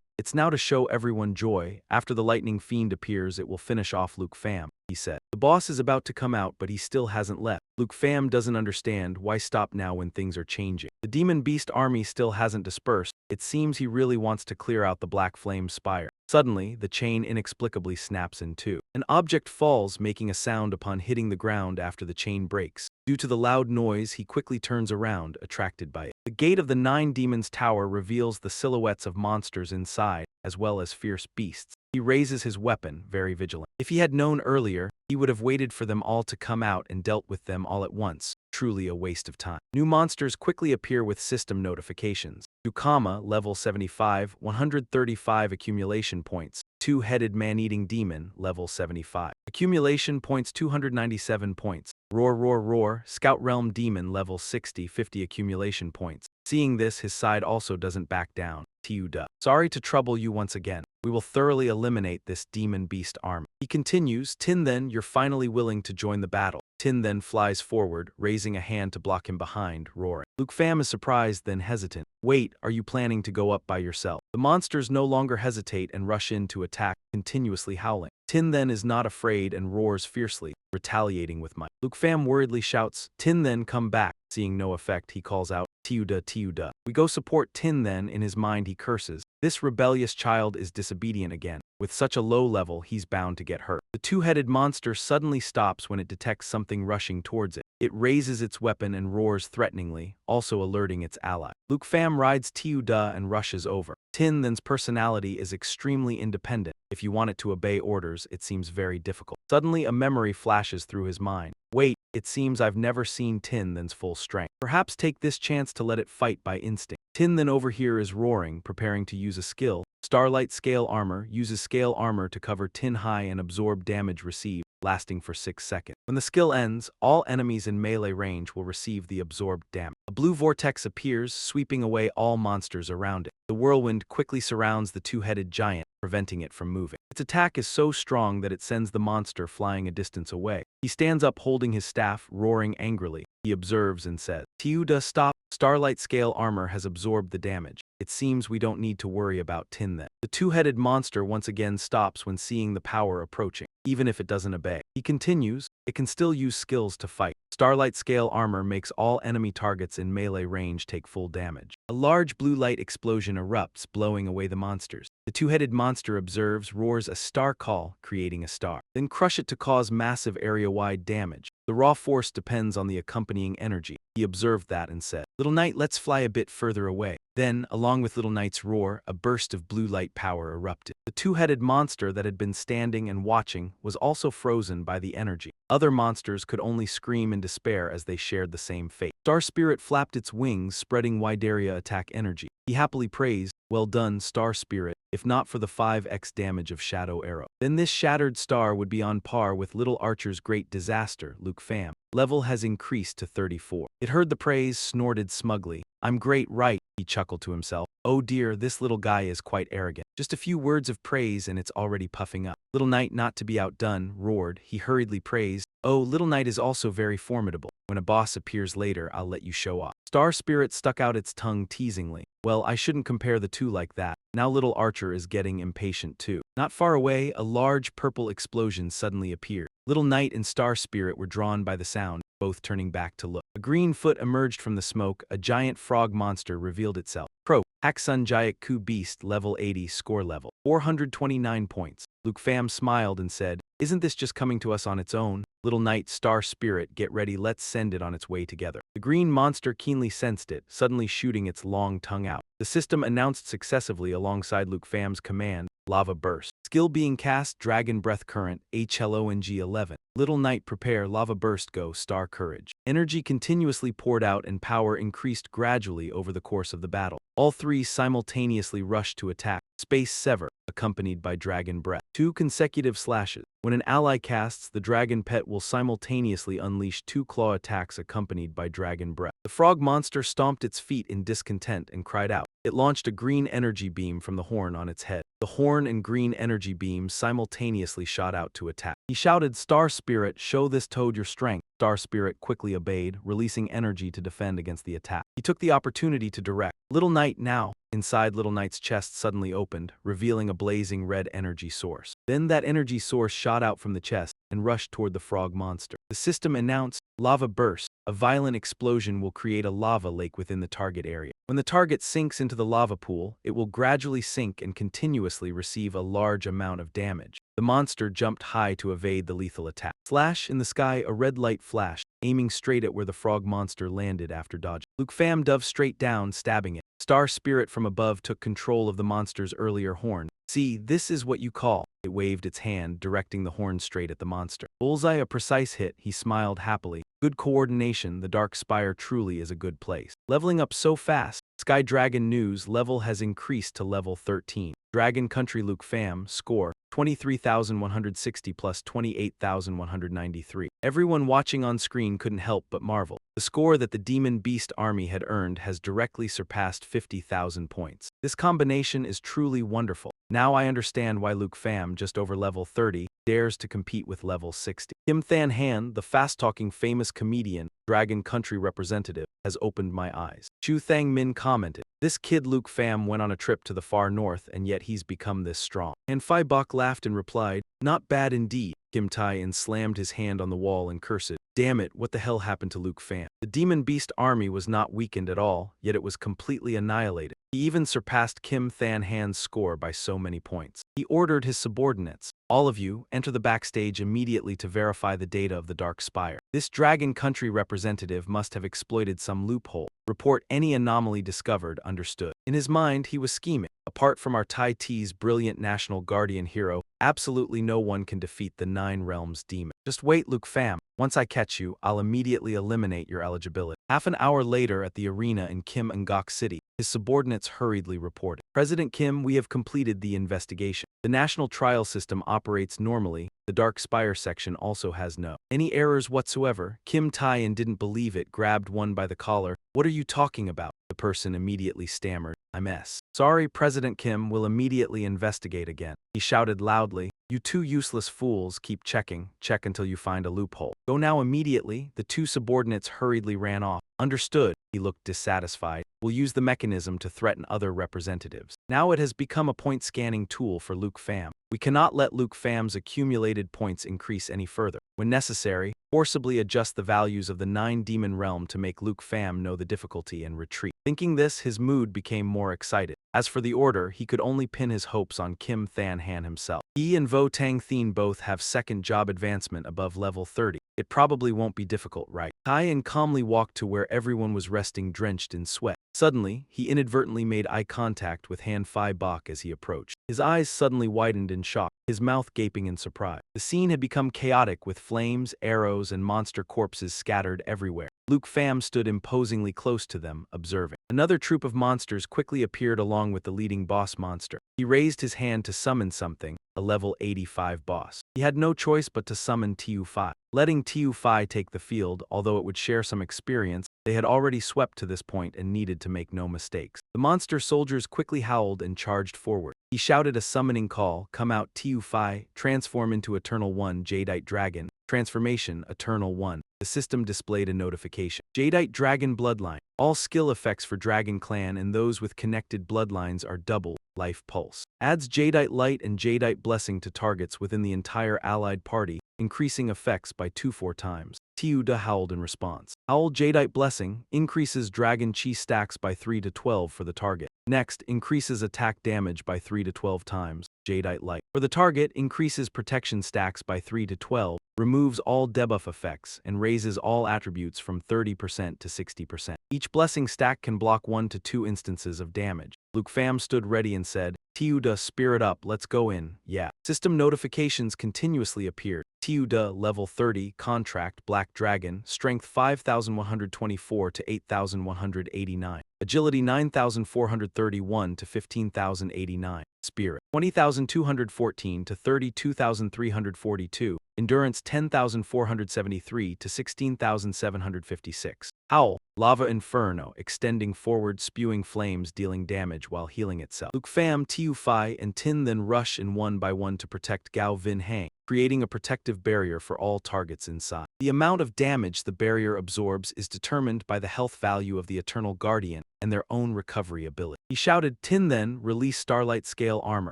"It's now to show everyone joy. After the Lightning Fiend appears, it will finish off Luke Pham," he said. The boss is about to come out, but he still hasn't left. Luke Pham doesn't understand why stop now when things are changing. The Demon Beast army still hasn't dispersed. It seems he really wants to clear out the Black Flame Spire. Suddenly, the chain inexplicably snaps in two. An object falls, making a sound upon hitting the ground after the chain breaks. Due to the loud noise, he quickly turns around, attracted by it. The gate of the Nine Demons Tower reveals the silhouettes of monsters inside, as well as fierce beasts. He raises his weapon, very vigilant. If he had known earlier, he would have waited for them all to come out and dealt with them all at once. Truly a waste of time. New monsters quickly appear with system notifications. Dukama, level 75, 135 accumulation points. Two-headed man-eating demon, level 75. Accumulation points 297 points. Roar Roar Roar, Scout Realm Demon, level 60, 50 accumulation points. Seeing this, his side also doesn't back down. Tiuda. Sorry to trouble you once again. We will thoroughly eliminate this demon beast army. He continues, Tin then, you're finally willing to join the battle. Tin then flies forward, raising a hand to block him behind, roaring. Luke Pham is surprised, then hesitant. Wait, are you planning to go up by yourself? The monsters no longer hesitate and rush in to attack, continuously howling. Tin then is not afraid and roars fiercely, retaliating with might. Luke Pham worriedly shouts, Tin then, come back. Seeing no effect, he calls out, Tiuda, Tiuda. We go support Tin then. In his mind he curses. This rebellious child is disobedient again. With such a low level, he's bound to get hurt. The two-headed monster suddenly stops when it detects something rushing towards it. It raises its weapon and roars threateningly, also alerting its ally. Luke Pham rides Tiuda and rushes over. Tin then's personality is extremely independent. If you want it to obey orders, it seems very difficult. Suddenly, a memory flashes through his mind. Wait, it seems I've never seen Tin then's full strength. Perhaps take this chance to let it fight by instinct. Tin then over here is roaring, preparing to use a skill. Starlight Scale Armor uses scale armor to cover Tin high and absorb damage received, lasting for 6 seconds. When the skill ends, all enemies in melee range will receive the absorbed damage. A blue vortex appears, sweeping away all monsters around it. The whirlwind quickly surrounds the two-headed giant, preventing it from moving. Its attack is so strong that it sends the monster flying a distance away. He stands up holding his staff, roaring angrily. He observes and says, Tiuda, stop. Starlight Scale Armor has absorbed the damage. It seems we don't need to worry about Tin then. The two-headed monster once again stops when seeing the power approaching. Even if it doesn't obey, he continues, it can still use skills to fight. Starlight Scale Armor makes all enemy targets in melee range take full damage. A large blue light explosion erupts, blowing away the monsters. The two-headed monster observes, roars a star call, creating a star. Then crush it to cause massive area-wide damage. The raw force depends on the accompanying energy. He observed that and said, Little Knight, let's fly a bit further away. Then, along with Little Knight's roar, a burst of blue light power erupted. The two-headed monster that had been standing and watching was also frozen by the energy. Other monsters could only scream in despair as they shared the same fate. Star Spirit flapped its wings, spreading wide area attack energy. He happily praised, "Well done, Star Spirit, if not for the 5x damage of Shadow Arrow. Then this shattered star would be on par with Little Archer's great disaster, Luke Pham. Level has increased to 34. It heard the praise, snorted smugly. I'm great, right? He chuckled to himself. Oh dear, this little guy is quite arrogant. Just a few words of praise and it's already puffing up. Little Knight, not to be outdone, roared. He hurriedly praised. Oh, Little Knight is also very formidable. When a boss appears later, I'll let you show off. Star Spirit stuck out its tongue teasingly. Well, I shouldn't compare the two like that. Now Little Archer is getting impatient too. Not far away, a large purple explosion suddenly appeared. Little Knight and Star Spirit were drawn by the sound, both turning back to look. A green foot emerged from the smoke. A giant frog monster revealed itself. Croak. Haksun Jayak Ku Beast, level 80, score level 429 points. Luke Pham smiled and said, Isn't this just coming to us on its own? Little Knight, Star Spirit, get ready, let's send it on its way together. The green monster keenly sensed it, suddenly shooting its long tongue out. The system announced successively alongside Luke Pham's command, Lava Burst. Skill being cast, Dragon Breath Current, HLONG 11. Little Knight, prepare, Lava Burst, go, Star Courage. Energy continuously poured out and power increased gradually over the course of the battle. All three simultaneously rushed to attack. Space Sever, accompanied by Dragon Breath. 2 consecutive slashes. When an ally casts, the dragon pet will simultaneously unleash 2 claw attacks accompanied by Dragon Breath. The frog monster stomped its feet in discontent and cried out. It launched a green energy beam from the horn on its head. The horn and green energy beam simultaneously shot out to attack. He shouted, Star Spirit, show this toad your strength. Star Spirit quickly obeyed, releasing energy to defend against the attack. He took the opportunity to direct. Little Knight now. Inside Little Knight's chest suddenly opened, revealing a blazing red energy source. Then that energy source shot out from the chest and rushed toward the frog monster. The system announced, Lava Burst. A violent explosion will create a lava lake within the target area. When the target sinks into the lava pool, it will gradually sink and continuously receive a large amount of damage. The monster jumped high to evade the lethal attack. Flash, in the sky, a red light flashed, aiming straight at where the frog monster landed after dodging. Luke Pham dove straight down, stabbing it. Star Spirit from above took control of the monster's earlier horn. See, this is what you call. It waved its hand, directing the horn straight at the monster. Bullseye, a precise hit, he smiled happily. Good coordination, the Dark Spire truly is a good place. Leveling up so fast. Sky Dragon News, level has increased to level 13. Dragon Country Luke Pham, score, 23,160 plus 28,193. Everyone watching on screen couldn't help but marvel. The score that the Demon Beast army had earned has directly surpassed 50,000 points. This combination is truly wonderful. Now I understand why Luke Pham, just over level 30, dares to compete with level 60. Kim Than Han, the fast-talking famous comedian, Dragon Country representative, has opened my eyes. Chu Thang Min commented, This kid Luke Pham went on a trip to the far north and yet he's become this strong. And Phi Bok laughed and replied, Not bad indeed. Kim Tai-in slammed his hand on the wall and cursed, Damn it, what the hell happened to Luke Pham? The Demon Beast army was not weakened at all, yet it was completely annihilated. He even surpassed Kim Than Han's score by so many points. He ordered his subordinates, all of you, enter the backstage immediately to verify the data of the Dark Spire. This Dragon Country representative must have exploited some loophole. Report any anomaly discovered, understood. In his mind, he was scheming. Apart from our Tai T's brilliant national guardian hero, absolutely no one can defeat the Nine Realms demon. Just wait, Luke Pham. Once I catch you, I'll immediately eliminate your eligibility. Half an hour later at the arena in Kim Ngok City, his subordinates hurriedly reported. President Kim, we have completed the investigation. The national trial system operates normally. The Dark Spire section also has no any errors whatsoever. Kim Tai-in didn't believe it, grabbed one by the collar. What are you talking about? The person immediately stammered. I'm sorry, President Kim will immediately investigate again. He shouted loudly, You two useless fools, keep checking. Check until you find a loophole. Go now immediately. The two subordinates hurriedly ran off. Understood. He looked dissatisfied. We'll use the mechanism to threaten other representatives. Now it has become a point scanning tool for Luke Pham. We cannot let Luke Pham's accumulated points increase any further. When necessary, forcibly adjust the values of the 9 demon realm to make Luke Pham know the difficulty and retreat. Thinking this, his mood became more excited. As for the order, he could only pin his hopes on Kim Than Han himself. He and Vo Tang Thien both have second job advancement above level 30. It probably won't be difficult, right? Tai-in calmly walked to where everyone was resting drenched in sweat. Suddenly, he inadvertently made eye contact with Han Fai Bok as he approached. His eyes suddenly widened in shock, his mouth gaping in surprise. The scene had become chaotic with flames, arrows, and monster corpses scattered everywhere. Luke Pham stood imposingly close to them, observing. Another troop of monsters quickly appeared along with the leading boss monster. He raised his hand to summon something, a level 85 boss. He had no choice but to summon Tiu Fai. Letting Tiu Fai take the field, although it would share some experience, they had already swept to this point and needed to make no mistakes. The monster soldiers quickly howled and charged forward. He shouted a summoning call, "Come out Tiu Fai, transform into Eternal One Jadeite Dragon." Transformation, Eternal One. The system displayed a notification. Jadeite Dragon Bloodline. All skill effects for Dragon Clan and those with connected bloodlines are double. Life Pulse. Adds Jadeite Light and Jadeite Blessing to targets within the entire allied party, increasing effects by 2-4 times. Tiu Da howled in response. Howl Jadeite Blessing increases Dragon Chi stacks by 3 to 12 for the target. Next, increases attack damage by 3 to 12 times. Jadeite Light. For the target, increases protection stacks by 3 to 12, removes all debuff effects, and raises all attributes from 30% to 60%. Each blessing stack can block 1 to 2 instances of damage. Luke Pham stood ready and said, "Tiu Da, spirit up, let's go in, yeah." System notifications continuously appeared. Tiu Da, level 30, contract, Black Dragon, strength 5,124 to 8,189. Agility 9,431 to 15,089. Spirit 20,214 to 32,342. Endurance 10,473 to 16,756. Howl, Lava Inferno, extending forward, spewing flames, dealing damage while healing itself. Luke Pham, Tiu Fai, and Tin then rush in one by one to protect Gao Vin Hang, creating a protective barrier for all targets inside. The amount of damage the barrier absorbs is determined by the health value of the Eternal Guardian and their own recovery ability. He shouted, "Tin then, release Starlight Scale Armor."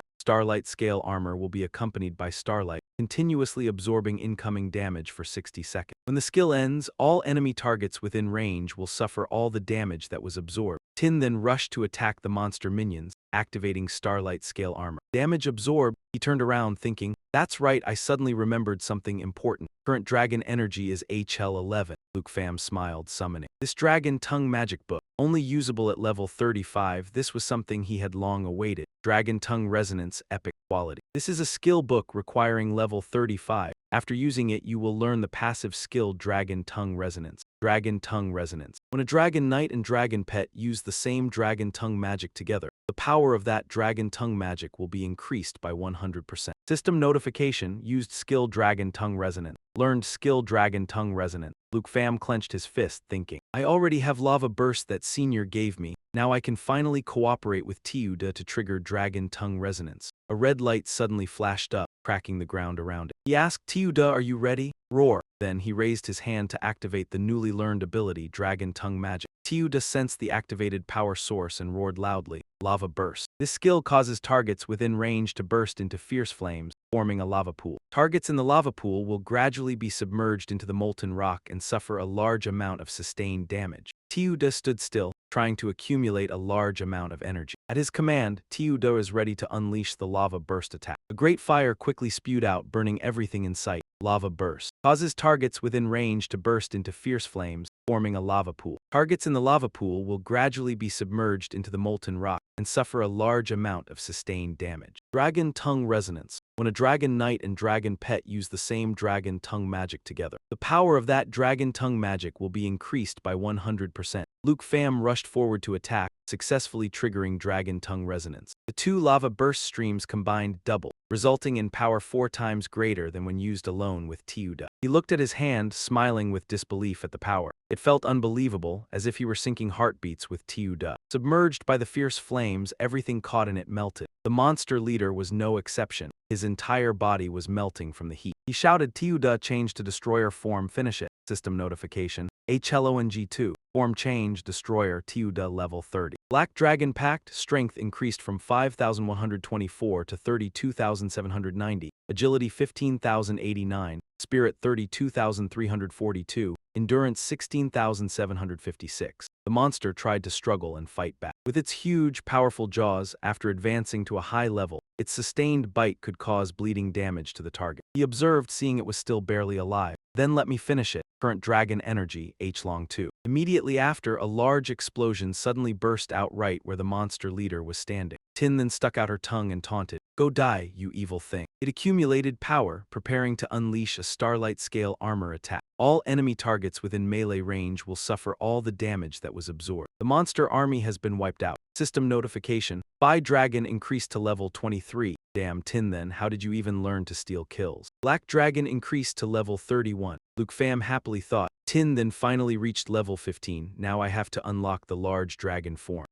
Starlight Scale Armor will be accompanied by Starlight, continuously absorbing incoming damage for 60 seconds. When the skill ends, all enemy targets within range will suffer all the damage that was absorbed. Tin then rushed to attack the monster minions, activating Starlight Scale Armor. Damage absorbed, he turned around thinking, "That's right, I suddenly remembered something important. Current dragon energy is HL11. Luke Pham smiled, summoning. This Dragon Tongue magic book, only usable at level 35, this was something he had long awaited. Dragon Tongue Resonance, epic quality. This is a skill book requiring level 35. After using it, you will learn the passive skill Dragon Tongue Resonance. Dragon Tongue Resonance. When a Dragon Knight and Dragon Pet use the same Dragon Tongue magic together, the power of that Dragon Tongue magic will be increased by 100%. System notification, used skill Dragon Tongue Resonance. Learned skill Dragon Tongue Resonance. Luke Pham clenched his fist, thinking, "I already have Lava Burst that Senior gave me. Now I can finally cooperate with Tiu Da to trigger Dragon Tongue Resonance." A red light suddenly flashed up, cracking the ground around it. He asked, "Tiu Da, are you ready?" Roar. Then he raised his hand to activate the newly learned ability, Dragon Tongue Magic. Tiu Da sensed the activated power source and roared loudly, "Lava Burst." This skill causes targets within range to burst into fierce flames, forming a lava pool. Targets in the lava pool will gradually be submerged into the molten rock and suffer a large amount of sustained damage. Tiu Da stood still, trying to accumulate a large amount of energy. At his command, Tiu Da is ready to unleash the lava burst attack. A great fire quickly spewed out, burning everything in sight. Lava Burst causes targets within range to burst into fierce flames, forming a lava pool. Targets in the lava pool will gradually be submerged into the molten rock and suffer a large amount of sustained damage. Dragon Tongue Resonance. When a Dragon Knight and Dragon Pet use the same Dragon Tongue magic together, the power of that Dragon Tongue magic will be increased by 100%. Luke Pham rushed forward to attack, successfully triggering Dragon Tongue Resonance. The two lava burst streams combined double, resulting in power 4 times greater than when used alone with Tiu Da. He looked at his hand, smiling with disbelief at the power. It felt unbelievable, as if he were syncing heartbeats with Tiu Da. Submerged by the fierce flames, everything caught in it melted. The monster leader was no exception. His entire body was melting from the heat. He shouted, "Tiu Da, change to destroyer form, finish it." System notification. HLONG2. Form change, destroyer, Tiu Da, level 30. Black Dragon Pact, strength increased from 5,124 to 32,790. Agility 15,089. Spirit 32,342. Endurance 16,756. The monster tried to struggle and fight back. With its huge, powerful jaws, after advancing to a high level, its sustained bite could cause bleeding damage to the target. He observed, seeing it was still barely alive. Then let me finish it. Current dragon energy, H-long 2. Immediately after, a large explosion suddenly burst out right where the monster leader was standing. Tin then stuck out her tongue and taunted, "Go die, you evil thing." It accumulated power, preparing to unleash a Starlight-scale armor attack. All enemy targets within melee range will suffer all the damage that was absorbed. The monster army has been wiped out. System notification. By Dragon increased to level 23. Damn Tin then, how did you even learn to steal kills? Black Dragon increased to level 31. Luke Pham happily thought. Tin then finally reached level 15. Now I have to unlock the large dragon form.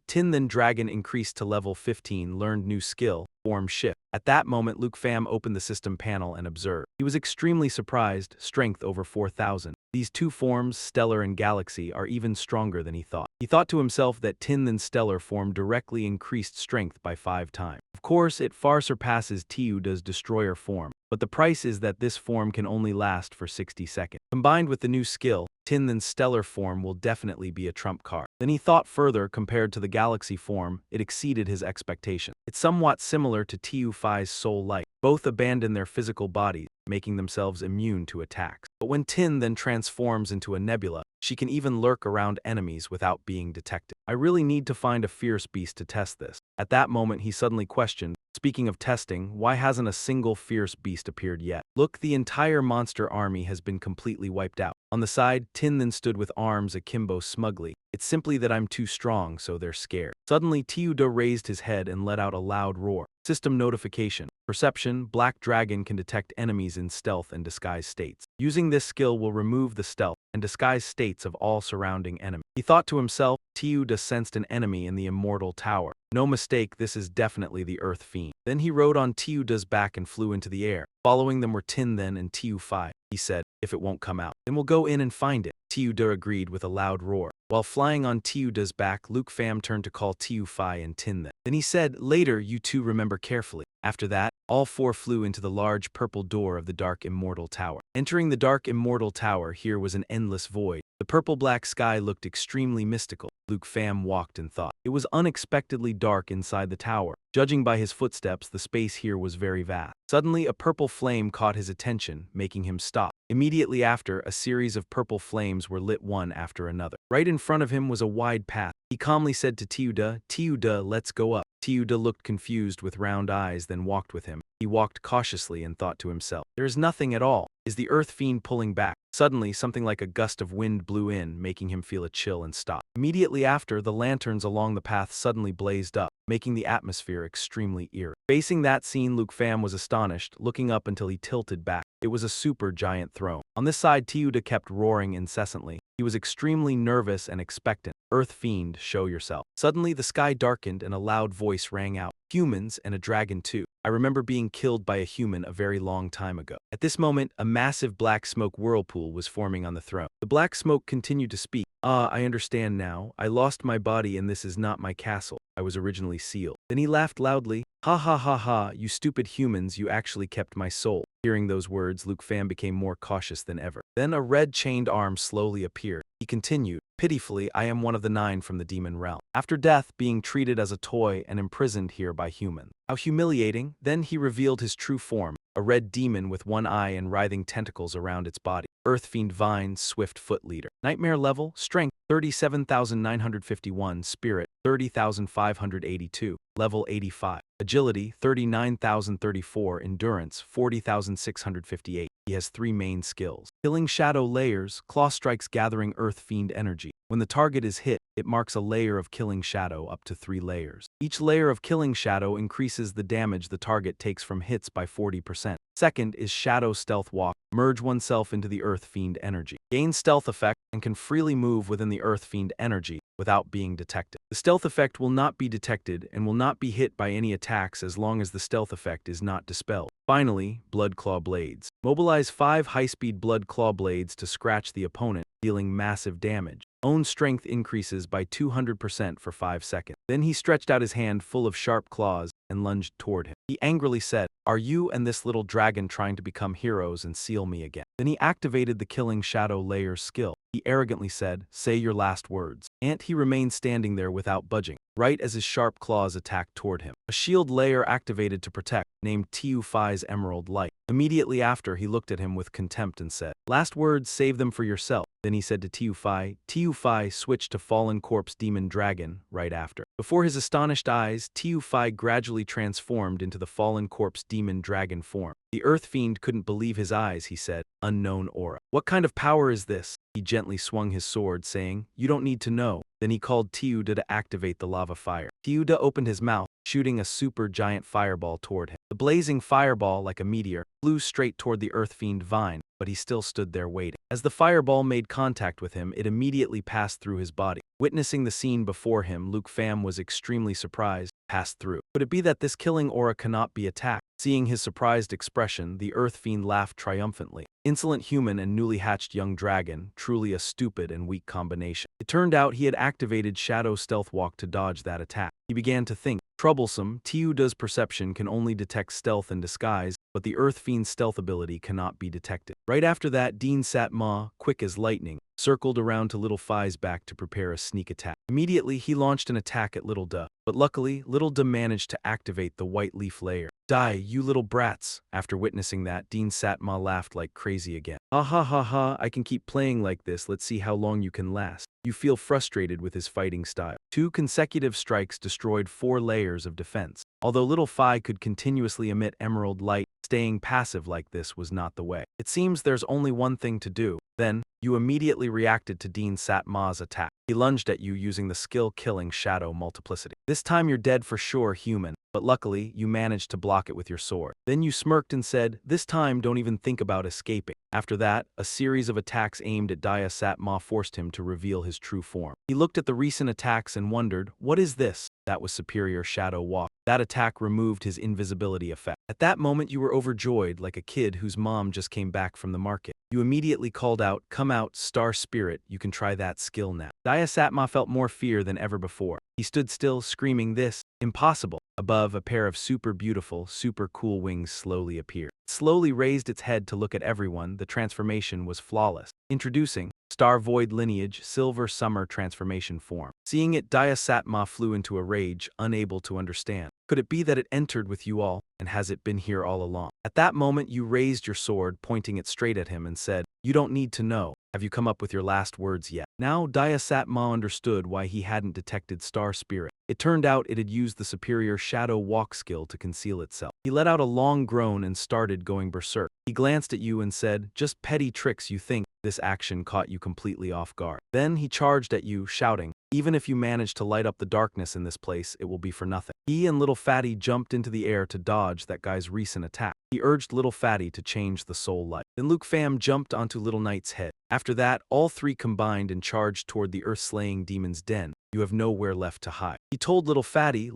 Tin then Dragon increased to level 15, learned new skill, form shift. At that moment, Luke Pham opened the system panel and observed. He was extremely surprised, strength over 4,000. These two forms, Stellar and Galaxy, are even stronger than he thought. He thought to himself that Tin then Stellar form directly increased strength by 5 times. Of course, it far surpasses Tiuda's Destroyer form, but the price is that this form can only last for 60 seconds. Combined with the new skill, Tin then Stellar form will definitely be a trump card. Then he thought further. Compared to the Galaxy form, it exceeded his expectation. It's somewhat similar to Tiu Phi's Soul Light. Both abandon their physical bodies, making themselves immune to attacks. But when Tin then transforms into a nebula, she can even lurk around enemies without being detected. I really need to find a fierce beast to test this. At that moment, he suddenly questioned, speaking of testing, why hasn't a single fierce beast appeared yet? Look, the entire monster army has been completely wiped out. On the side, Tin then stood with arms akimbo smugly. It's simply that I'm too strong, so they're scared. Suddenly, Tiuda raised his head and let out a loud roar. System notification. Perception. Black Dragon can detect enemies in stealth and disguise states. Using this skill will remove the stealth and disguise states of all surrounding enemies. He thought to himself, Tiuda sensed an enemy in the immortal tower. No mistake, this is definitely the Earth Fiend. Then he rode on Tiuda's back and flew into the air. Following them were Tin then and Tiu Phi. He said, if it won't come out, then we'll go in and find it. Tiuda agreed with a loud roar. While flying on Tiuda's back, Luke Pham turned to call Tiu Phi and Tin then. Then he said, later, you two remember carefully. After that, all four flew into the large purple door of the Dark Immortal Tower. Entering the Dark Immortal Tower, here was an endless void. The purple-black sky looked extremely mystical. Luke Pham walked and thought. It was unexpectedly dark inside the tower. Judging by his footsteps, the space here was very vast. Suddenly, a purple flame caught his attention, making him stop. Immediately after, a series of purple flames were lit one after another. Right in front of him was a wide path. He calmly said to Tiuda, Tiuda, let's go up. Tiuda looked confused with round eyes, then walked with him. He walked cautiously and thought to himself, there is nothing at all. Is the Earth Fiend pulling back? Suddenly, something like a gust of wind blew in, making him feel a chill and stop. Immediately after, the lanterns along the path suddenly blazed up, making the atmosphere extremely eerie. Facing that scene, Luke Pham was astonished, looking up until he tilted back. It was a super giant throne. On this side, Tiuda kept roaring incessantly. He was extremely nervous and expectant. Earth Fiend, show yourself. Suddenly, the sky darkened and a loud voice rang out. Humans and a dragon too. I remember being killed by a human a very long time ago. At this moment, a massive black smoke whirlpool was forming on the throne. The black smoke continued to speak. I understand now. I lost my body and this is not my castle. I was originally sealed. Then he laughed loudly. Ha ha ha ha, you stupid humans, you actually kept my soul. Hearing those words, Luke Pham became more cautious than ever. Then a red chained arm slowly appeared. He continued, pitifully, I am one of the 9 from the demon realm. After death, being treated as a toy and imprisoned here by humans. How humiliating. Then he revealed his true form, a red demon with one eye and writhing tentacles around its body. Earth Fiend Vine, Swift Foot Leader. Nightmare level, Strength, 37,951, Spirit, 30,582, Level 85. Agility, 39,034, Endurance, 40,658. He has 3 main skills. Killing Shadow Layers, Claw Strikes gathering Earth Fiend energy. When the target is hit, it marks a layer of Killing Shadow up to 3 layers. Each layer of Killing Shadow increases the damage the target takes from hits by 40%. Second is Shadow Stealth Walk. Merge oneself into the Earth Fiend energy. Gain stealth effect and can freely move within the Earth Fiend energy without being detected. The stealth effect will not be detected and will not be hit by any attacks as long as the stealth effect is not dispelled. Finally, Blood Claw Blades. Mobilize 5 high-speed Blood Claw Blades to scratch the opponent, dealing massive damage. Own strength increases by 200% for 5 seconds. Then he stretched out his hand full of sharp claws and lunged toward him. He angrily said, are you and this little dragon trying to become heroes and seal me again? Then he activated the Killing Shadow Layers skill. He arrogantly said, say your last words. He remained standing there without budging, right as his sharp claws attacked toward him. A shield layer activated to protect, named Tiu Fai's Emerald Light. Immediately after, he looked at him with contempt and said, "Last words, save them for yourself." Then he said to Tiu Fai. Tiu Fai switched to Fallen Corpse Demon Dragon right after. Before his astonished eyes, Tiu Fai gradually transformed into the Fallen Corpse Demon Dragon form. The Earth Fiend couldn't believe his eyes, he said, "Unknown aura. What kind of power is this?" He gently swung his sword, saying, "You don't need to know." Then he called Tiuda to activate the lava fire. Tiuda opened his mouth, shooting a super giant fireball toward him. The blazing fireball, like a meteor, flew straight toward the Earth Fiend Vine, but he still stood there waiting. As the fireball made contact with him, it immediately passed through his body. Witnessing the scene before him, Luke Pham was extremely surprised. Passed through. Could it be that this killing aura cannot be attacked? Seeing his surprised expression, the Earth Fiend laughed triumphantly. Insolent human and newly hatched young dragon, truly a stupid and weak combination. It turned out he had activated Shadow Stealth Walk to dodge that attack. He began to think. Troublesome, Tiuda's perception can only detect stealth and disguise, but the Earth Fiend's stealth ability cannot be detected. Right after that, Dean Sat Ma, quick as lightning, circled around to Little Fai's back to prepare a sneak attack. Immediately, he launched an attack at Little Da, but luckily, Little Da managed to activate the white leaf layer. "Die, you little brats!" After witnessing that, Dean Satma laughed like crazy again. "Ha ha ha ha, I can keep playing like this, let's see how long you can last." You feel frustrated with his fighting style. 2 consecutive strikes destroyed 4 layers of defense. Although Little Fai could continuously emit emerald light, staying passive like this was not the way. It seems there's only one thing to do. Then, you immediately reacted to Dean Satma's attack. He lunged at you using the skill-killing Shadow Multiplicity. This time you're dead for sure, human, but luckily, you managed to block it with your sword. Then you smirked and said, "This time don't even think about escaping." After that, a series of attacks aimed at Daya Satma forced him to reveal his true form. He looked at the recent attacks and wondered, what is this? That was Superior Shadow Walk. That attack removed his invisibility effect. At that moment you were overjoyed like a kid whose mom just came back from the market. You immediately called out, "Come out, Star Spirit, you can try that skill now." Daya Satma felt more fear than ever before. He stood still, screaming this, "Impossible." Above, a pair of super beautiful, super cool wings slowly appeared. It slowly raised its head to look at everyone. The transformation was flawless. Introducing Star Void Lineage Silver Summer Transformation Form. Seeing it, Daya Satma flew into a rage, unable to understand. Could it be that it entered with you all, and has it been here all along? At that moment you raised your sword, pointing it straight at him and said, "You don't need to know. Have you come up with your last words yet?" Now Daya Satma understood why he hadn't detected Star Spirit. It turned out it had used the superior Shadow Walk skill to conceal itself. He let out a long groan and started going berserk. He glanced at you and said, "Just petty tricks you think." This action caught you completely off guard. Then he charged at you, shouting, "Even if you manage to light up the darkness in this place, it will be for nothing." He and Little Fatty jumped into the air to dodge that guy's recent attack. He urged Little Fatty to change the soul light. Then Luke Pham jumped onto Little Knight's head. After that, all 3 combined and charged toward the earth-slaying demon's den. You have nowhere left to hide. He told Little Fatty,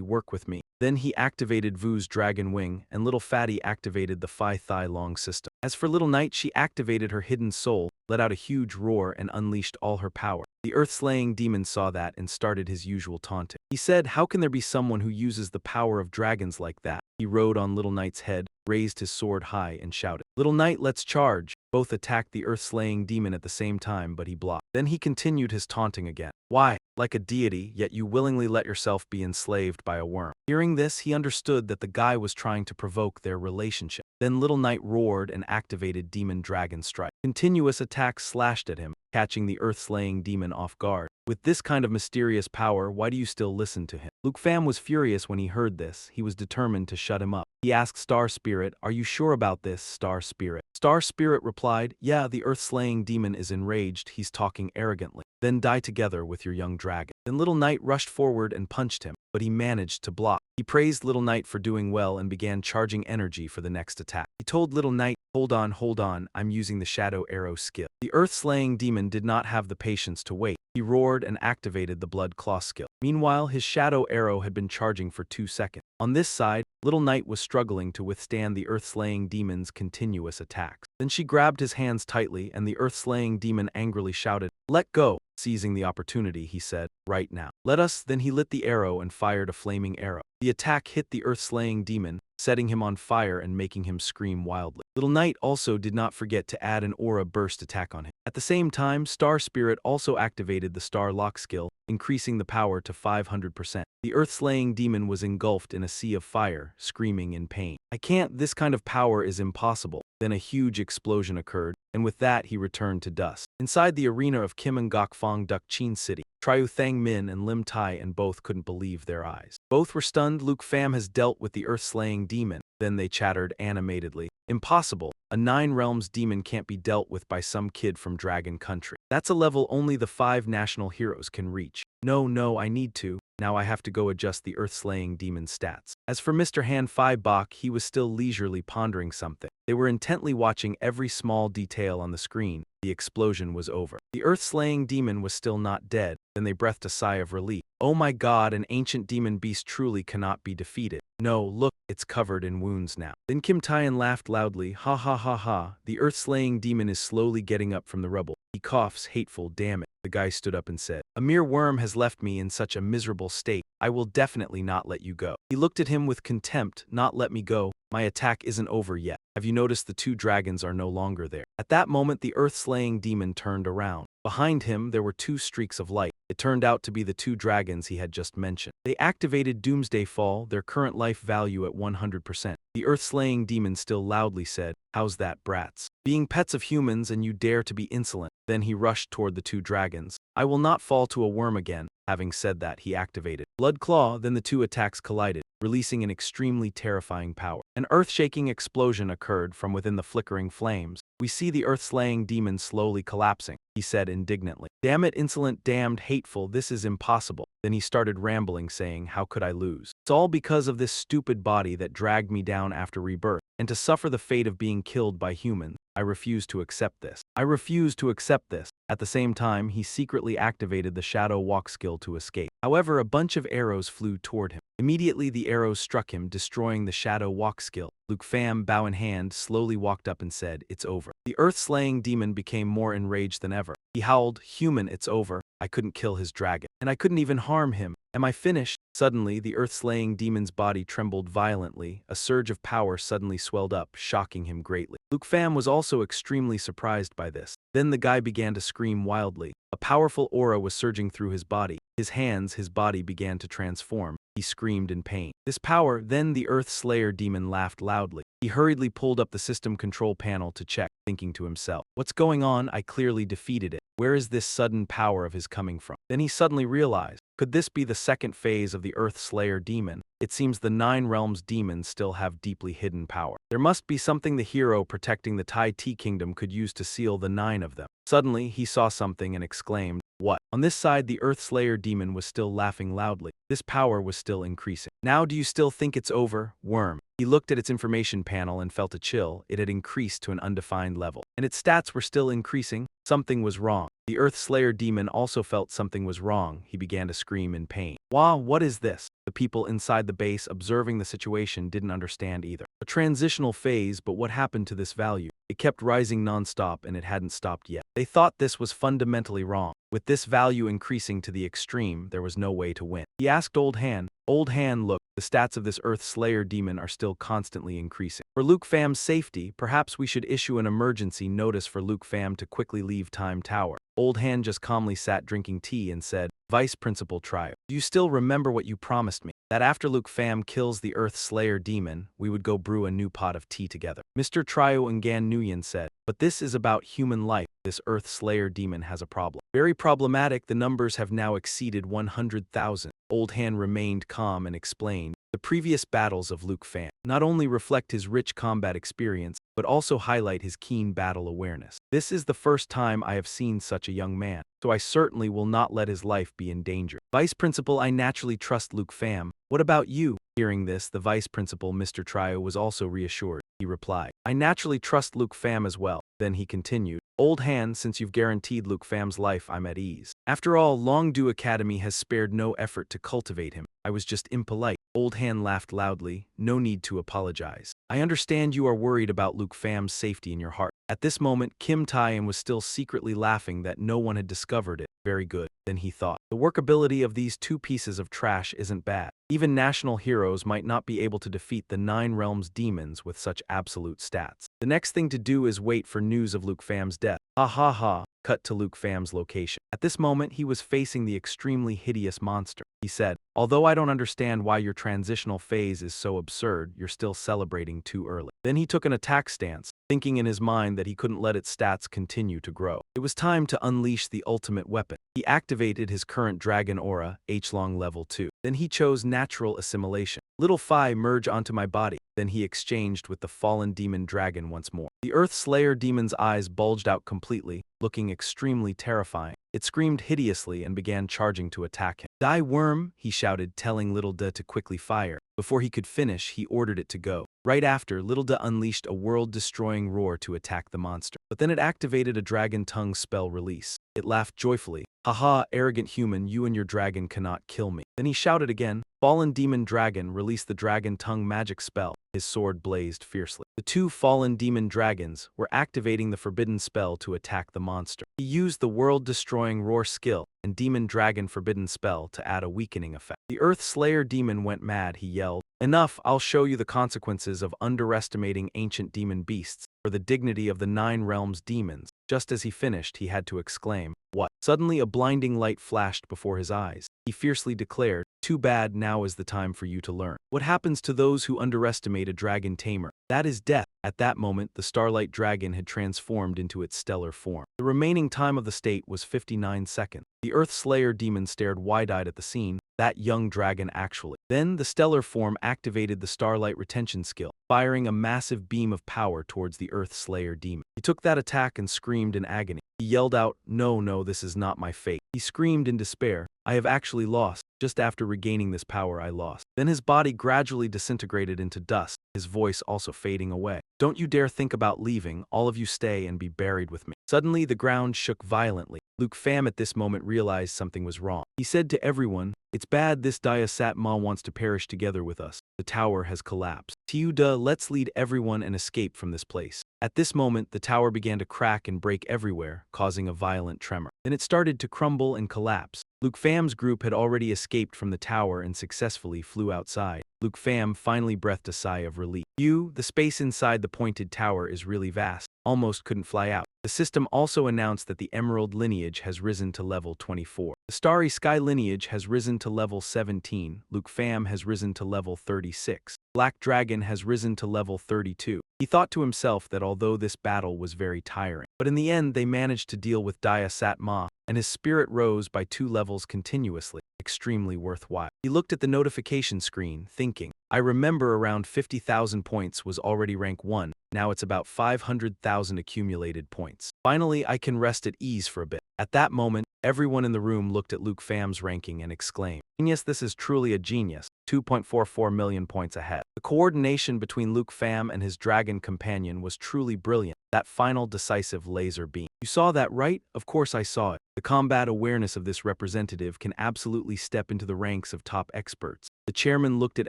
"Work with me." Then he activated Vu's dragon wing, and Little Fatty activated the Phi Thigh Long system. As for Little Knight, she activated her hidden soul, let out a huge roar, and unleashed all her power. The earth-slaying demon saw that and started his usual taunting. He said, "How can there be someone who uses the power of dragons like that?" He rode on Little Knight's head, raised his sword high, and shouted, "Little Knight, let's charge." Both attacked the earth-slaying demon at the same time, but he blocked. Then he continued his taunting again. "Why, like a deity, yet you willingly let yourself be enslaved by a worm." Hearing this, he understood that the guy was trying to provoke their relationship. Then Little Knight roared and activated Demon Dragon Strike. Continuous attacks slashed at him, catching the earth-slaying demon off guard. With this kind of mysterious power, why do you still listen to him? Luke Pham was furious when he heard this. He was determined to shut him up. He asked Star Spirit, "Are you sure about this, Star Spirit?" Star Spirit replied, "Yeah, the earth-slaying demon is enraged. He's talking arrogantly. Then die together with your young dragon." Then Little Knight rushed forward and punched him, but he managed to block. He praised Little Knight for doing well and began charging energy for the next attack. He told Little Knight, hold on, I'm using the Shadow Arrow skill." The earth-slaying demon did not have the patience to wait. He roared and activated the Blood Claw skill. Meanwhile, his Shadow Arrow had been charging for 2 seconds. On this side, Little Knight was struggling to withstand the earth-slaying demon's continuous attacks. Then she grabbed his hands tightly, and the earth-slaying demon angrily shouted, "Let go!" Seizing the opportunity, he said, "Right now. Let us." Then he lit the arrow and fired a flaming arrow. The attack hit the earth-slaying demon, setting him on fire and making him scream wildly. Little Knight also did not forget to add an aura burst attack on him. At the same time, Star Spirit also activated the Star Lock skill, increasing the power to 500%. The earth-slaying demon was engulfed in a sea of fire, screaming in pain. "I can't, this kind of power is impossible." Then a huge explosion occurred, and with that he returned to dust. Inside the arena of Kim and Gokfong Duk Chin City, Triu Thang Min and Lim Tai and both couldn't believe their eyes. Both were stunned. Luke Pham has dealt with the earth-slaying demon. Then they chattered animatedly. "Impossible. A 9 realms demon can't be dealt with by some kid from Dragon Country. That's a level only the 5 national heroes can reach. No, I need to. Now I have to go adjust the earth-slaying demon's stats." As for Mr. Han Phi Bok, he was still leisurely pondering something. They were intently watching every small detail on the screen. The explosion was over. The earth-slaying demon was still not dead. Then they breathed a sigh of relief. "Oh my god, an ancient demon beast truly cannot be defeated. No, look, it's covered in wounds now." Then Kim Taeyan laughed loudly. "Ha ha ha ha, the earth-slaying demon is slowly getting up from the rubble. He coughs hateful, damn it." The guy stood up and said, "A mere worm has left me in such a miserable state. I will definitely not let you go." He looked at him with contempt. "Not let me go? My attack isn't over yet. Have you noticed the 2 dragons are no longer there?" At that moment the earth-slaying demon turned around. Behind him there were 2 streaks of light. It turned out to be the 2 dragons he had just mentioned. They activated Doomsday Fall, their current life value at 100%. The earth-slaying demon still loudly said, "How's that, brats? Being pets of humans and you dare to be insolent." Then he rushed toward the 2 dragons. "I will not fall to a worm again." Having said that, he activated Blood Claw. Then the 2 attacks collided, releasing an extremely terrifying power. An earth-shaking explosion occurred from within the flickering flames. "We see the earth-slaying demon slowly collapsing," he said indignantly. "Damn it, insolent, damned, hateful, this is impossible." Then he started rambling, saying, "How could I lose? It's all because of this stupid body that dragged me down after rebirth, and to suffer the fate of being killed by humans. I refuse to accept this. I refuse to accept this." At the same time, he secretly activated the Shadow Walk skill to escape. However, a bunch of arrows flew toward him. Immediately the arrows struck him, destroying the Shadow Walk skill. Luke Pham, bow in hand, slowly walked up and said, "It's over." The earth-slaying demon became more enraged than ever. He howled, "Human, it's over. I couldn't kill his dragon. And I couldn't even harm him. Am I finished?" Suddenly, the earth-slaying demon's body trembled violently. A surge of power suddenly swelled up, shocking him greatly. Luke Pham was also extremely surprised by this. Then the guy began to scream wildly. A powerful aura was surging through his body. His hands, his body began to transform. He screamed in pain. "This power." Then the Earth Slayer demon laughed loudly. He hurriedly pulled up the system control panel to check, thinking to himself, "What's going on? I clearly defeated it. Where is this sudden power of his coming from?" Then he suddenly realized, could this be the second phase of the Earth Slayer demon? It seems the 9 realms demons still have deeply hidden power. There must be something the hero protecting the Tai Ti kingdom could use to seal the 9 of them. Suddenly, he saw something and exclaimed, "What?" On this side, the Earth Slayer demon was still laughing loudly. This power was still increasing. "Now do you still think it's over, worm?" He looked at its information panel and felt a chill. It had increased to an undefined level, and its stats were still increasing. Something was wrong. The Earth Slayer demon also felt something was wrong. He began to scream in pain. "Wow, what is this?" The people inside the base observing the situation didn't understand either. A transitional phase, but what happened to this value? It kept rising non-stop and it hadn't stopped yet. They thought this was fundamentally wrong. With this value increasing to the extreme, there was no way to win. He asked Old Han, "Old Han, look, the stats of this Earth Slayer demon are still constantly increasing. For Luke Pham's safety, perhaps we should issue an emergency notice for Luke Pham to quickly leave Time Tower." Old Han just calmly sat drinking tea and said, "Vice Principal Trio, do you still remember what you promised me? That after Luke Pham kills the Earth Slayer demon, we would go brew a new pot of tea together." Mr. Trio and Gan Nguyen said, "But this is about human life. This Earth Slayer demon has a problem. Very problematic. The numbers have now exceeded 100,000. Old Han remained calm and explained, "The previous battles of Luke Pham not only reflect his rich combat experience, but also highlight his keen battle awareness. This is the first time I have seen such a young man, so I certainly will not let his life be in danger. Vice Principal, I naturally trust Luke Pham. What about you?" Hearing this, the Vice Principal, Mr. Trio, was also reassured. He replied, "I naturally trust Luke Pham as well." Then he continued, "Old Han, since you've guaranteed Luke Pham's life, I'm at ease. After all, Longdu Academy has spared no effort to cultivate him. I was just impolite." Old Han laughed loudly. "No need to apologize. I understand you are worried about Luke Pham's safety in your heart. At this moment, Kim Tae-in was still secretly laughing that no one had discovered it. Very good, then he thought. The workability of these two pieces of trash isn't bad. Even national heroes might not be able to defeat the Nine Realms demons with such absolute stats. The next thing to do is wait for news of Luke Fam's death. Ha ha ha. Cut to Luke Fam's location. At this moment, he was facing the extremely hideous monster. He said, "Although I don't understand why your transitional phase is so absurd, you're still celebrating too early." Then he took an attack stance, thinking in his mind that he couldn't let its stats continue to grow. It was time to unleash the ultimate weapon. He activated his current dragon aura, H-Long level 2. Then he chose natural assimilation. Little Phi, merge onto my body. Then he exchanged with the fallen demon dragon once more. The Earth Slayer demon's eyes bulged out completely, looking extremely terrifying. It screamed hideously and began charging to attack him. "Die, worm!" he shouted, telling Little De to quickly fire. Before he could finish, he ordered it to go. Right after, Little De unleashed a world-destroying roar to attack the monster. But then it activated a dragon tongue spell release. It laughed joyfully. "Haha, arrogant human, you and your dragon cannot kill me." Then he shouted again. Fallen demon dragon released the dragon tongue magic spell. His sword blazed fiercely. The two fallen demon dragons were activating the forbidden spell to attack the monster. He used the world-destroying roar skill and demon dragon forbidden spell to add a weakening effect. The Earth Slayer demon went mad. He yelled, "Enough, I'll show you the consequences of underestimating ancient demon beasts for the dignity of the Nine Realms demons." Just as he finished, he had to exclaim, "What?" Suddenly a blinding light flashed before his eyes. He fiercely declared, "Too bad, now is the time for you to learn what happens to those who underestimate a dragon tamer. That is death." At that moment, the Starlight Dragon had transformed into its stellar form. The remaining time of the state was 59 seconds. The Earth Slayer demon stared wide-eyed at the scene. That young dragon actually. Then the stellar form activated the Starlight Retention skill, firing a massive beam of power towards the Earth Slayer demon. He took that attack and screamed in agony. He yelled out, "No, no, this is not my fate." He screamed in despair, "I have actually lost. Just after regaining this power, I lost." Then his body gradually disintegrated into dust, his voice also fading away. "Don't you dare think about leaving, all of you stay and be buried with me." Suddenly the ground shook violently. Luke Pham at this moment realized something was wrong. He said to everyone, "It's bad this Diasat Ma wants to perish together with us. The tower has collapsed. Tiuda, let's lead everyone and escape from this place." At this moment, the tower began to crack and break everywhere, causing a violent tremor. Then it started to crumble and collapse. Luke Pham's group had already escaped from the tower and successfully flew outside. Luke Pham finally breathed a sigh of relief. The space inside the pointed tower is really vast. Almost couldn't fly out. The system also announced that the Emerald lineage has risen to level 24. The Starry Sky lineage has risen to level 17. Luke Pham has risen to level 36. Black Dragon has risen to level 32. He thought to himself that although this battle was very tiring, but in the end they managed to deal with Diasat Ma, and his spirit rose by 2 levels continuously. Extremely worthwhile. He looked at the notification screen, thinking, "I remember around 50,000 points was already rank 1, now it's about 500,000 accumulated points. Finally, I can rest at ease for a bit." At that moment, everyone in the room looked at Luke Pham's ranking and exclaimed, "Genius, this is truly a genius, 2.44 million points ahead." The coordination between Luke Pham and his dragon companion was truly brilliant. That final decisive laser beam. "You saw that, right?" "Of course I saw it." The combat awareness of this representative can absolutely step into the ranks of top experts. The chairman looked at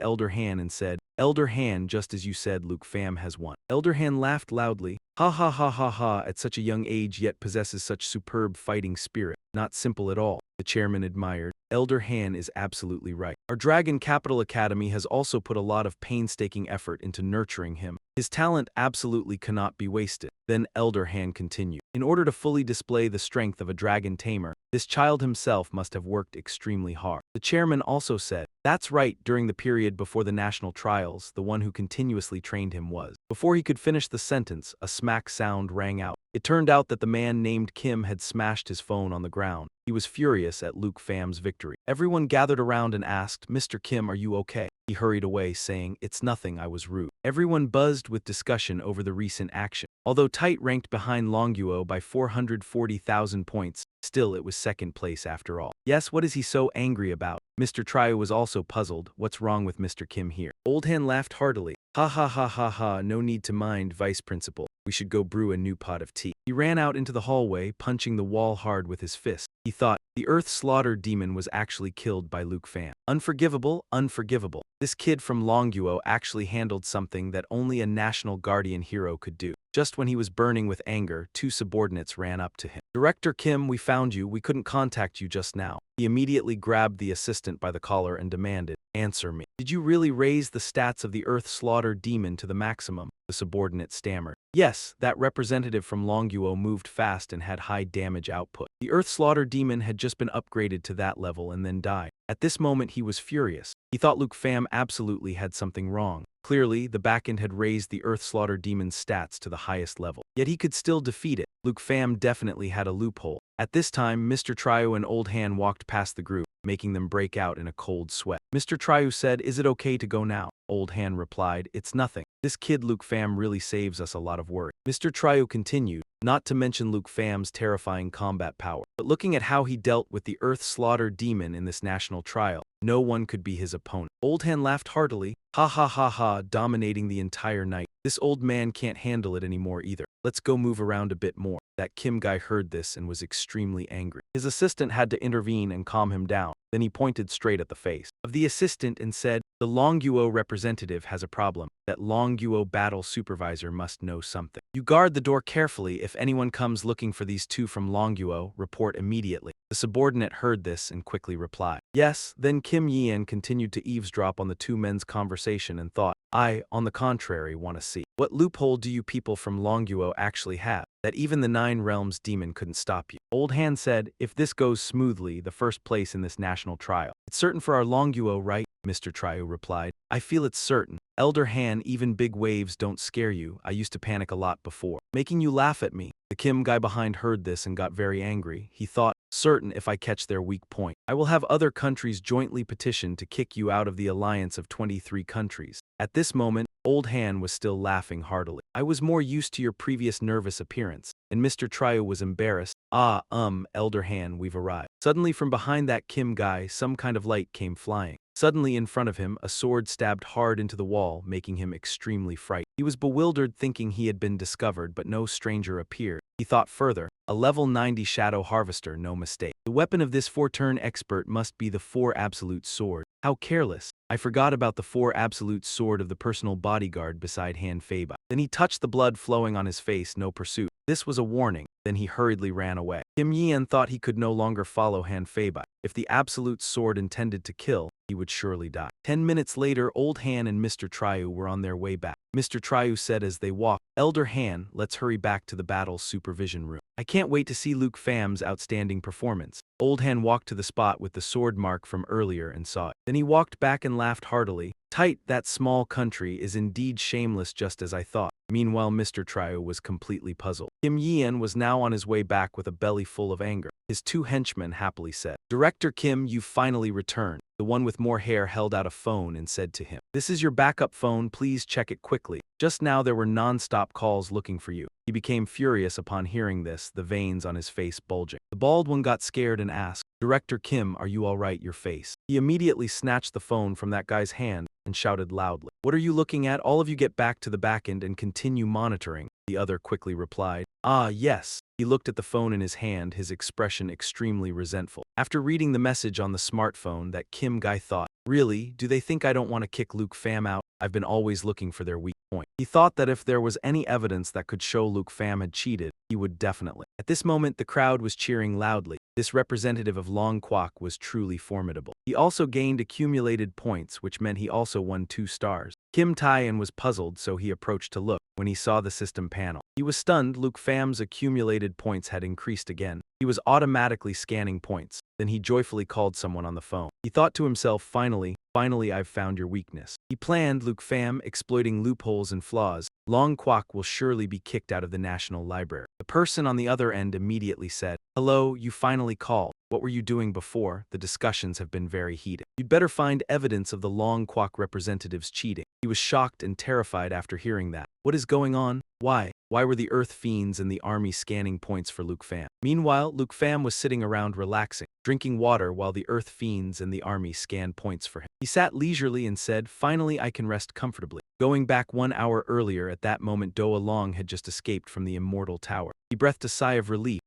Elder Han and said, "Elder Han, just as you said, Luke Pham has won." Elder Han laughed loudly. "Ha ha ha ha ha, at such a young age yet possesses such superb fighting spirit. Not simple at all." The chairman admired. "Elder Han is absolutely right. Our Dragon Capital Academy has also put a lot of painstaking effort into nurturing him. His talent absolutely cannot be wasted." Then Elder Han continued, "In order to fully display the strength of a dragon tamer, this child himself must have worked extremely hard." The chairman also said, "That's right, during the period before the national trials, the one who continuously trained him was." Before he could finish the sentence, a smack sound rang out. It turned out that the man named Kim had smashed his phone on the ground. He was furious at Luke Pham's victory. Everyone gathered around and asked, "Mr. Kim, are you okay?" He hurried away, saying, "It's nothing, I was rude." Everyone buzzed with discussion over the recent action. Although Tite ranked behind Longguo by 440,000 points, Still, it was second place after all. Yes, what is he so angry about? Mr. Trio was also puzzled. What's wrong with Mr. Kim here? Old Han laughed heartily. Ha ha ha ha ha, no need to mind, Vice Principal. We should go brew a new pot of tea. He ran out into the hallway, punching the wall hard with his fist. He thought, the Earth Slaughter demon was actually killed by Luke Pham. Unforgivable, unforgivable. This kid from Longguo actually handled something that only a National Guardian hero could do. Just when he was burning with anger, two subordinates ran up to him. Director Kim, we found you. We couldn't contact you just now. He immediately grabbed the assistant by the collar and demanded, answer me. Did you really raise the stats of the Earth Slaughter demon to the maximum? The subordinate stammered. Yes, that representative from Longguo moved fast and had high damage output. The Earth Slaughter demon had just been upgraded to that level and then died. At this moment he was furious. He thought Luke Pham absolutely had something wrong. Clearly, the backend had raised the Earth Slaughter demon's stats to the highest level. Yet he could still defeat it. Luke Pham definitely had a loophole. At this time, Mr. Trio and Old Han walked past the group, making them break out in a cold sweat. Mr. Trio said, is it okay to go now? Old Han replied, it's nothing. This kid Luke Pham really saves us a lot of worry. Mr. Trio continued, not to mention Luke Pham's terrifying combat power. But looking at how he dealt with the Earth Slaughter demon in this national trial, no one could be his opponent. Old Han laughed heartily, ha ha ha ha, dominating the entire night. This old man can't handle it anymore either. Let's go move around a bit more. That Kim guy heard this and was extremely angry. His assistant had to intervene and calm him down. Then he pointed straight at the face of the assistant and said, the Longguo representative has a problem. That Longguo battle supervisor must know something. You guard the door carefully. If anyone comes looking for these two from Longguo, report immediately. The subordinate heard this and quickly replied, yes. Then Kim Yean continued to eavesdrop on the two men's conversation and thought, I, on the contrary, want to see. What loophole do you people from Longguo actually have, that even the Nine Realms demon couldn't stop you? Old Han said, if this goes smoothly, the first place in this national trial. It's certain for our Longguo, right? Mr. Trio replied, I feel it's certain. Elder Han, even big waves don't scare you. I used to panic a lot before. Making you laugh at me. The Kim guy behind heard this and got very angry. He thought, certain if I catch their weak point. I will have other countries jointly petition to kick you out of the alliance of 23 countries. At this moment, Old Han was still laughing heartily. I was more used to your previous nervous appearance. And Mr. Trio was embarrassed. Elder Han, we've arrived. Suddenly from behind that Kim guy, some kind of light came flying. Suddenly in front of him, a sword stabbed hard into the wall, making him extremely frightened. He was bewildered, thinking he had been discovered, but no stranger appeared. He thought further, a level 90 Shadow Harvester, no mistake. The weapon of this 4-turn expert must be the 4 Absolute Sword. How careless. I forgot about the 4 Absolute Sword of the personal bodyguard beside Han Feibai. Then he touched the blood flowing on his face, no pursuit. This was a warning. Then he hurriedly ran away. Kim Yean thought he could no longer follow Han Feibai. If the Absolute Sword intended to kill, he would surely die. 10 minutes later, Old Han and Mr. Trio were on their way back. Mr. Trio said as they walked, Elder Han, let's hurry back to the battle supervision room. I can't wait to see Luke Pham's outstanding performance. Old Han walked to the spot with the sword mark from earlier and saw it. Then he walked back and laughed heartily. Tight, that small country is indeed shameless, just as I thought. Meanwhile, Mr. Trio was completely puzzled. Kim Yean was now on his way back with a belly full of anger. His two henchmen happily said, Director Kim, you've finally returned. The one with more hair held out a phone and said to him, this is your backup phone, please check it quickly. Just now there were non-stop calls looking for you. He became furious upon hearing this, the veins on his face bulging. The bald one got scared and asked, Director Kim, are you all right, your face? He immediately snatched the phone from that guy's hand and shouted loudly, what are you looking at? All of you get back to the back end and continue monitoring. The other quickly replied, yes. He looked at the phone in his hand, his expression extremely resentful. After reading the message on the smartphone, that Kim guy thought, really, do they think I don't want to kick Luke Pham out? I've been always looking for their weak point. He thought that if there was any evidence that could show Luke Pham had cheated, he would definitely. At this moment, the crowd was cheering loudly. This representative of Long Kwok was truly formidable. He also gained accumulated points, which meant he also won 2 stars. Kim Tae-in was puzzled, so he approached to look. When he saw the system panel, he was stunned. Luke Pham's accumulated points had increased again. He was automatically scanning points. Then he joyfully called someone on the phone. He thought to himself, finally, I've found your weakness. He planned, Luke Pham, exploiting loopholes and flaws. Long Kwok will surely be kicked out of the National Library. The person on the other end immediately said, hello, you finally called. What were you doing before? The discussions have been very heated. You'd better find evidence of the Long Kwok representatives cheating. He was shocked and terrified after hearing that. What is going on? Why were the Earth Fiends and the army scanning points for Luke Pham? Meanwhile, Luke Pham was sitting around relaxing, drinking water while the Earth Fiends and the army scanned points for him. He sat leisurely and said, "Finally I can rest comfortably." Going back 1 hour earlier, at that moment Do Long had just escaped from the Immortal Tower. He breathed a sigh of relief.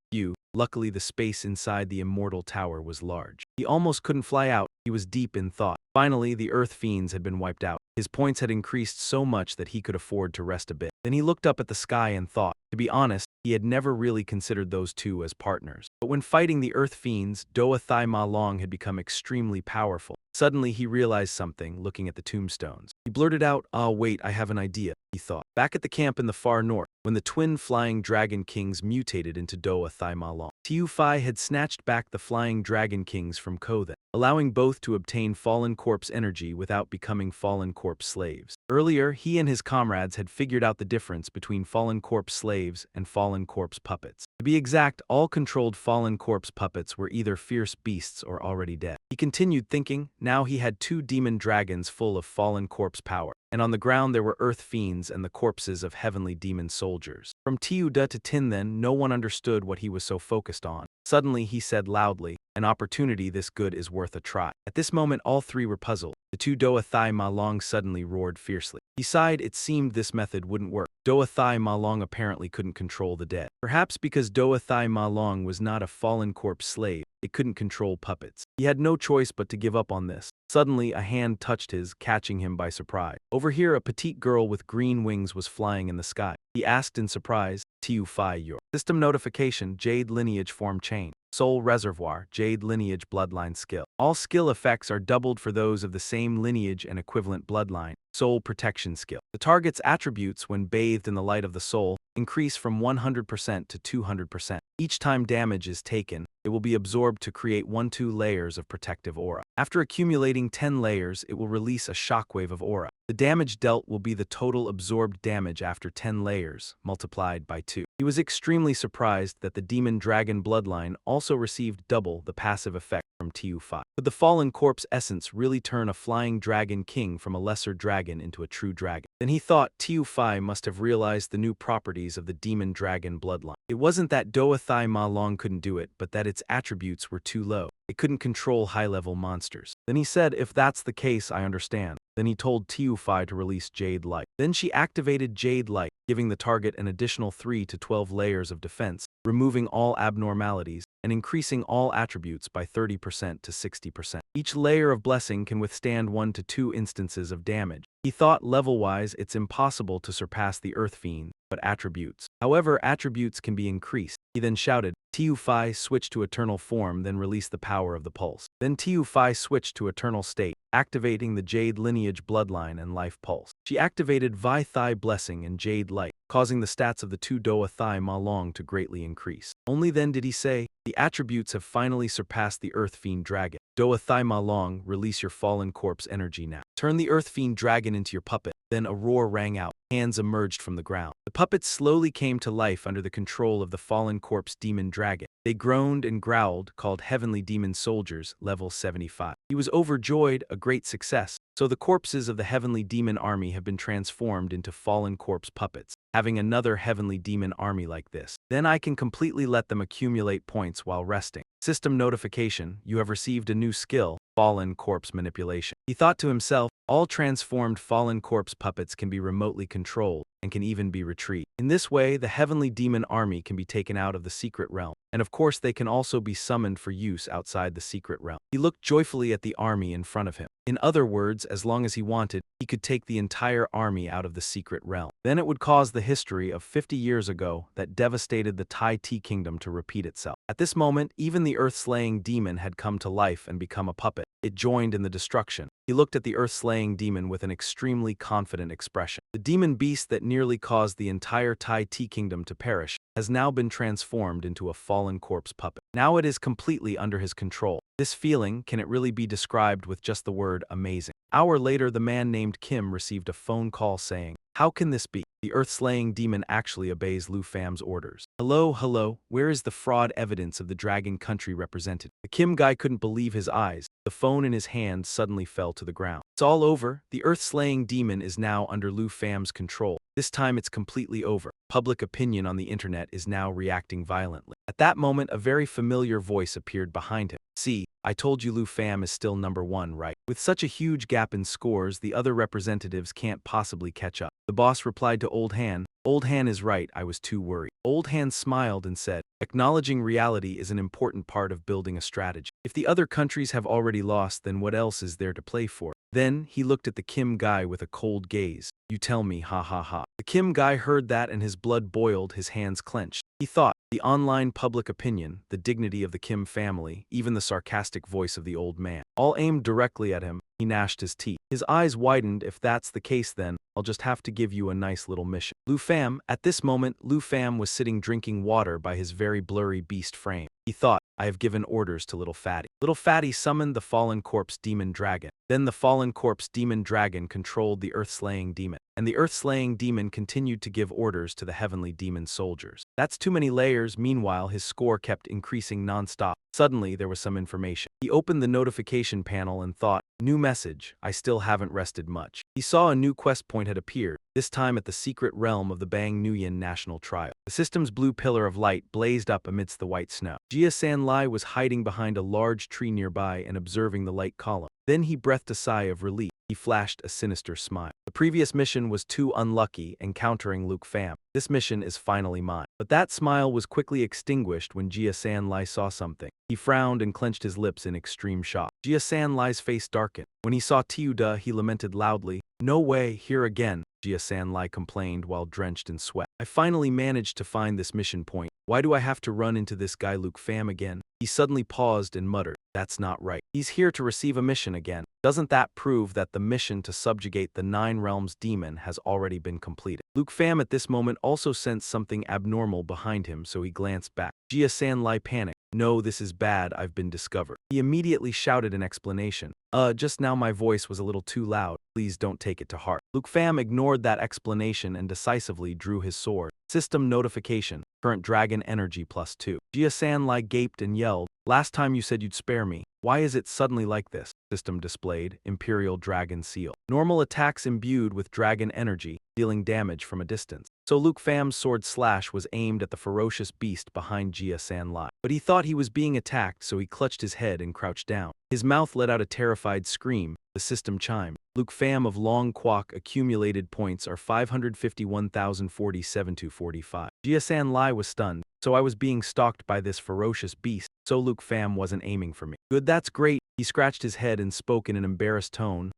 Luckily the space inside the Immortal Tower was large. He almost couldn't fly out, he was deep in thought. Finally, the Earth Fiends had been wiped out. His points had increased so much that he could afford to rest a bit. Then he looked up at the sky and thought. To be honest, he had never really considered those two as partners. But when fighting the Earth Fiends, Doa Thai Ma Long had become extremely powerful. Suddenly he realized something, looking at the tombstones. He blurted out, "Ah, wait, I have an idea," he thought. Back at the camp in the far north, when the twin flying dragon kings mutated into Doa Thai Ma Long, Tiu Phi had snatched back the flying dragon kings from Kothan, allowing both to obtain fallen corpse energy without becoming fallen corpse slaves. Earlier, he and his comrades had figured out the difference between fallen corpse slaves and fallen corpse puppets. To be exact, all controlled fallen corpse puppets were either fierce beasts or already dead. He continued thinking. Now he had 2 demon dragons full of fallen corpse power, and on the ground there were earth fiends and the corpses of heavenly demon soldiers. From Tiuda to Tin then, no one understood what he was so focused on. Suddenly he said loudly, "An opportunity this good is worth a try." At this moment all three were puzzled. The 2 Doa Thai Ma Long suddenly roared fiercely. He sighed. It seemed this method wouldn't work. Doa Thai Ma Long apparently couldn't control the dead. Perhaps because Doa Thai Ma Long was not a fallen corpse slave, it couldn't control puppets. He had no choice but to give up on this. Suddenly, a hand touched his, catching him by surprise. Over here, a petite girl with green wings was flying in the sky. He asked in surprise, "Tiu Phi, your system notification, Jade Lineage Form Chain. Soul Reservoir, Jade Lineage Bloodline Skill. All skill effects are doubled for those of the same lineage and equivalent bloodline. Soul Protection Skill. The target's attributes, when bathed in the light of the soul, increase from 100% to 200%. Each time damage is taken, it will be absorbed to create 1-2 layers of protective aura. After accumulating 10 layers, it will release a shockwave of aura. The damage dealt will be the total absorbed damage after 10 layers, multiplied by 2. He was extremely surprised that the demon dragon bloodline also received double the passive effect from Tiu Phi. Could the fallen corpse essence really turn a flying dragon king from a lesser dragon into a true dragon? Then he thought Tiu Phi must have realized the new properties of the demon dragon bloodline. It wasn't that Doa Thai Ma Long couldn't do it, but that its attributes were too low. It couldn't control high-level monsters. Then he said, "If that's the case, I understand." Then he told Tiu Phi to release Jade Light. Then she activated Jade Light, giving the target an additional 3 to 12 layers of defense, removing all abnormalities, and increasing all attributes by 30% to 60%. Each layer of blessing can withstand 1 to 2 instances of damage. He thought level-wise it's impossible to surpass the Earth Fiend, but attributes. However, attributes can be increased. He then shouted, "Tiu Phi, switch to eternal form," then release the power of the pulse. Then Tiu Phi switched to eternal state, activating the Jade Lineage Bloodline and Life Pulse. She activated Vi Thai Blessing and Jade Light, causing the stats of the 2 Doa Thai Ma Long to greatly increase. Only then did he say, "The attributes have finally surpassed the Earth Fiend Dragon. Doa Thai Ma Long, release your fallen corpse energy now. Turn the Earth Fiend Dragon into your puppet." Then a roar rang out. Hands emerged from the ground. The puppets slowly came to life under the control of the fallen corpse demon dragon. They groaned and growled, called Heavenly Demon Soldiers, level 75. He was overjoyed, a great success. So the corpses of the Heavenly Demon Army have been transformed into fallen corpse puppets. Having another Heavenly Demon Army like this, then I can completely let them accumulate points while resting. System notification, you have received a new skill, Fallen Corpse Manipulation. He thought to himself, all transformed fallen corpse puppets can be remotely controlled and can even be retrieved. In this way, the Heavenly Demon Army can be taken out of the secret realm, and of course they can also be summoned for use outside the secret realm. He looked joyfully at the army in front of him. In other words, as long as he wanted, he could take the entire army out of the secret realm. Then it would cause the history of 50 years ago that devastated the Tai Ti kingdom to repeat itself. At this moment, even the earth-slaying demon had come to life and become a puppet. It joined in the destruction. He looked at the earth-slaying demon with an extremely confident expression. The demon beast that nearly caused the entire Tai Ti kingdom to perish has now been transformed into a fallen corpse puppet. Now it is completely under his control. This feeling, can it really be described with just the word amazing? An hour later, the man named Kim received a phone call saying, "How can this be? The earth-slaying demon actually obeys Lu Fam's orders. Hello, where is the fraud evidence of the Dragon Country represented?" The Kim guy couldn't believe his eyes. The phone in his hand suddenly fell to the ground. It's all over. The earth-slaying demon is now under Lu Fam's control. This time it's completely over. Public opinion on the internet is now reacting violently. At that moment, a very familiar voice appeared behind him. See, I told you Lu Fam is still #1, right? With such a huge gap in scores, the other representatives can't possibly catch up. The boss replied to Old Han, Old Han is right, I was too worried. Old Han smiled and said, acknowledging reality is an important part of building a strategy. If the other countries have already lost, then what else is there to play for? Then, he looked at the Kim guy with a cold gaze. You tell me, ha ha ha. The Kim guy heard that and his blood boiled, his hands clenched. He thought, the online public opinion, the dignity of the Kim family, even the sarcastic voice of the old man, all aimed directly at him. He gnashed his teeth. His eyes widened. If that's the case, then I'll just have to give you a nice little mission. Lu Fam, at this moment, Lu Fam was sitting drinking water by his very blurry beast frame. He thought, I have given orders to Little Fatty. Little Fatty summoned the fallen corpse demon dragon. Then the fallen corpse demon dragon controlled the earth-slaying demon, and the earth-slaying demon continued to give orders to the heavenly demon soldiers. That's too many layers. Meanwhile, his score kept increasing non-stop. Suddenly, there was some information. He opened the notification panel and thought, new message, I still haven't rested much. He saw a new quest point had appeared, this time at the secret realm of the Bang Nguyen National Trial. The system's blue pillar of light blazed up amidst the white snow. Jia San Lai was hiding behind a large tree nearby and observing the light column. Then he breathed a sigh of relief. He flashed a sinister smile. The previous mission was too unlucky, encountering Luke Pham. This mission is finally mine. But that smile was quickly extinguished when Jia San Lai saw something. He frowned and clenched his lips in extreme shock. Jia San Lai's face darkened. When he saw Tiuda, he lamented loudly. No way, here again, Jia San Lai complained while drenched in sweat. I finally managed to find this mission point. Why do I have to run into this guy Luke Pham again? He suddenly paused and muttered, that's not right. He's here to receive a mission again. Doesn't that prove that the mission to subjugate the Nine Realms demon has already been completed? Luke Pham at this moment also sensed something abnormal behind him, so he glanced back. Jia San Lai panicked. No, this is bad, I've been discovered. He immediately shouted an explanation. Just now my voice was a little too loud. Please don't take it to heart. Luke Pham ignored that explanation and decisively drew his sword. System notification. Current dragon energy +2. Jia San Lai gaped and yelled, last time you said you'd spare me. Why is it suddenly like this? System displayed, Imperial Dragon Seal. Normal attacks imbued with dragon energy, dealing damage from a distance. So Luke Pham's sword slash was aimed at the ferocious beast behind Jia San Lai. But he thought he was being attacked, so he clutched his head and crouched down. His mouth let out a terrified scream. The system chimed. Luke Pham of Long Kwok accumulated points are 551,047 to 45. Jia San Lai was stunned. So I was being stalked by this ferocious beast, so Luke Pham wasn't aiming for me. Good, that's great. He scratched his head and spoke in an embarrassed tone.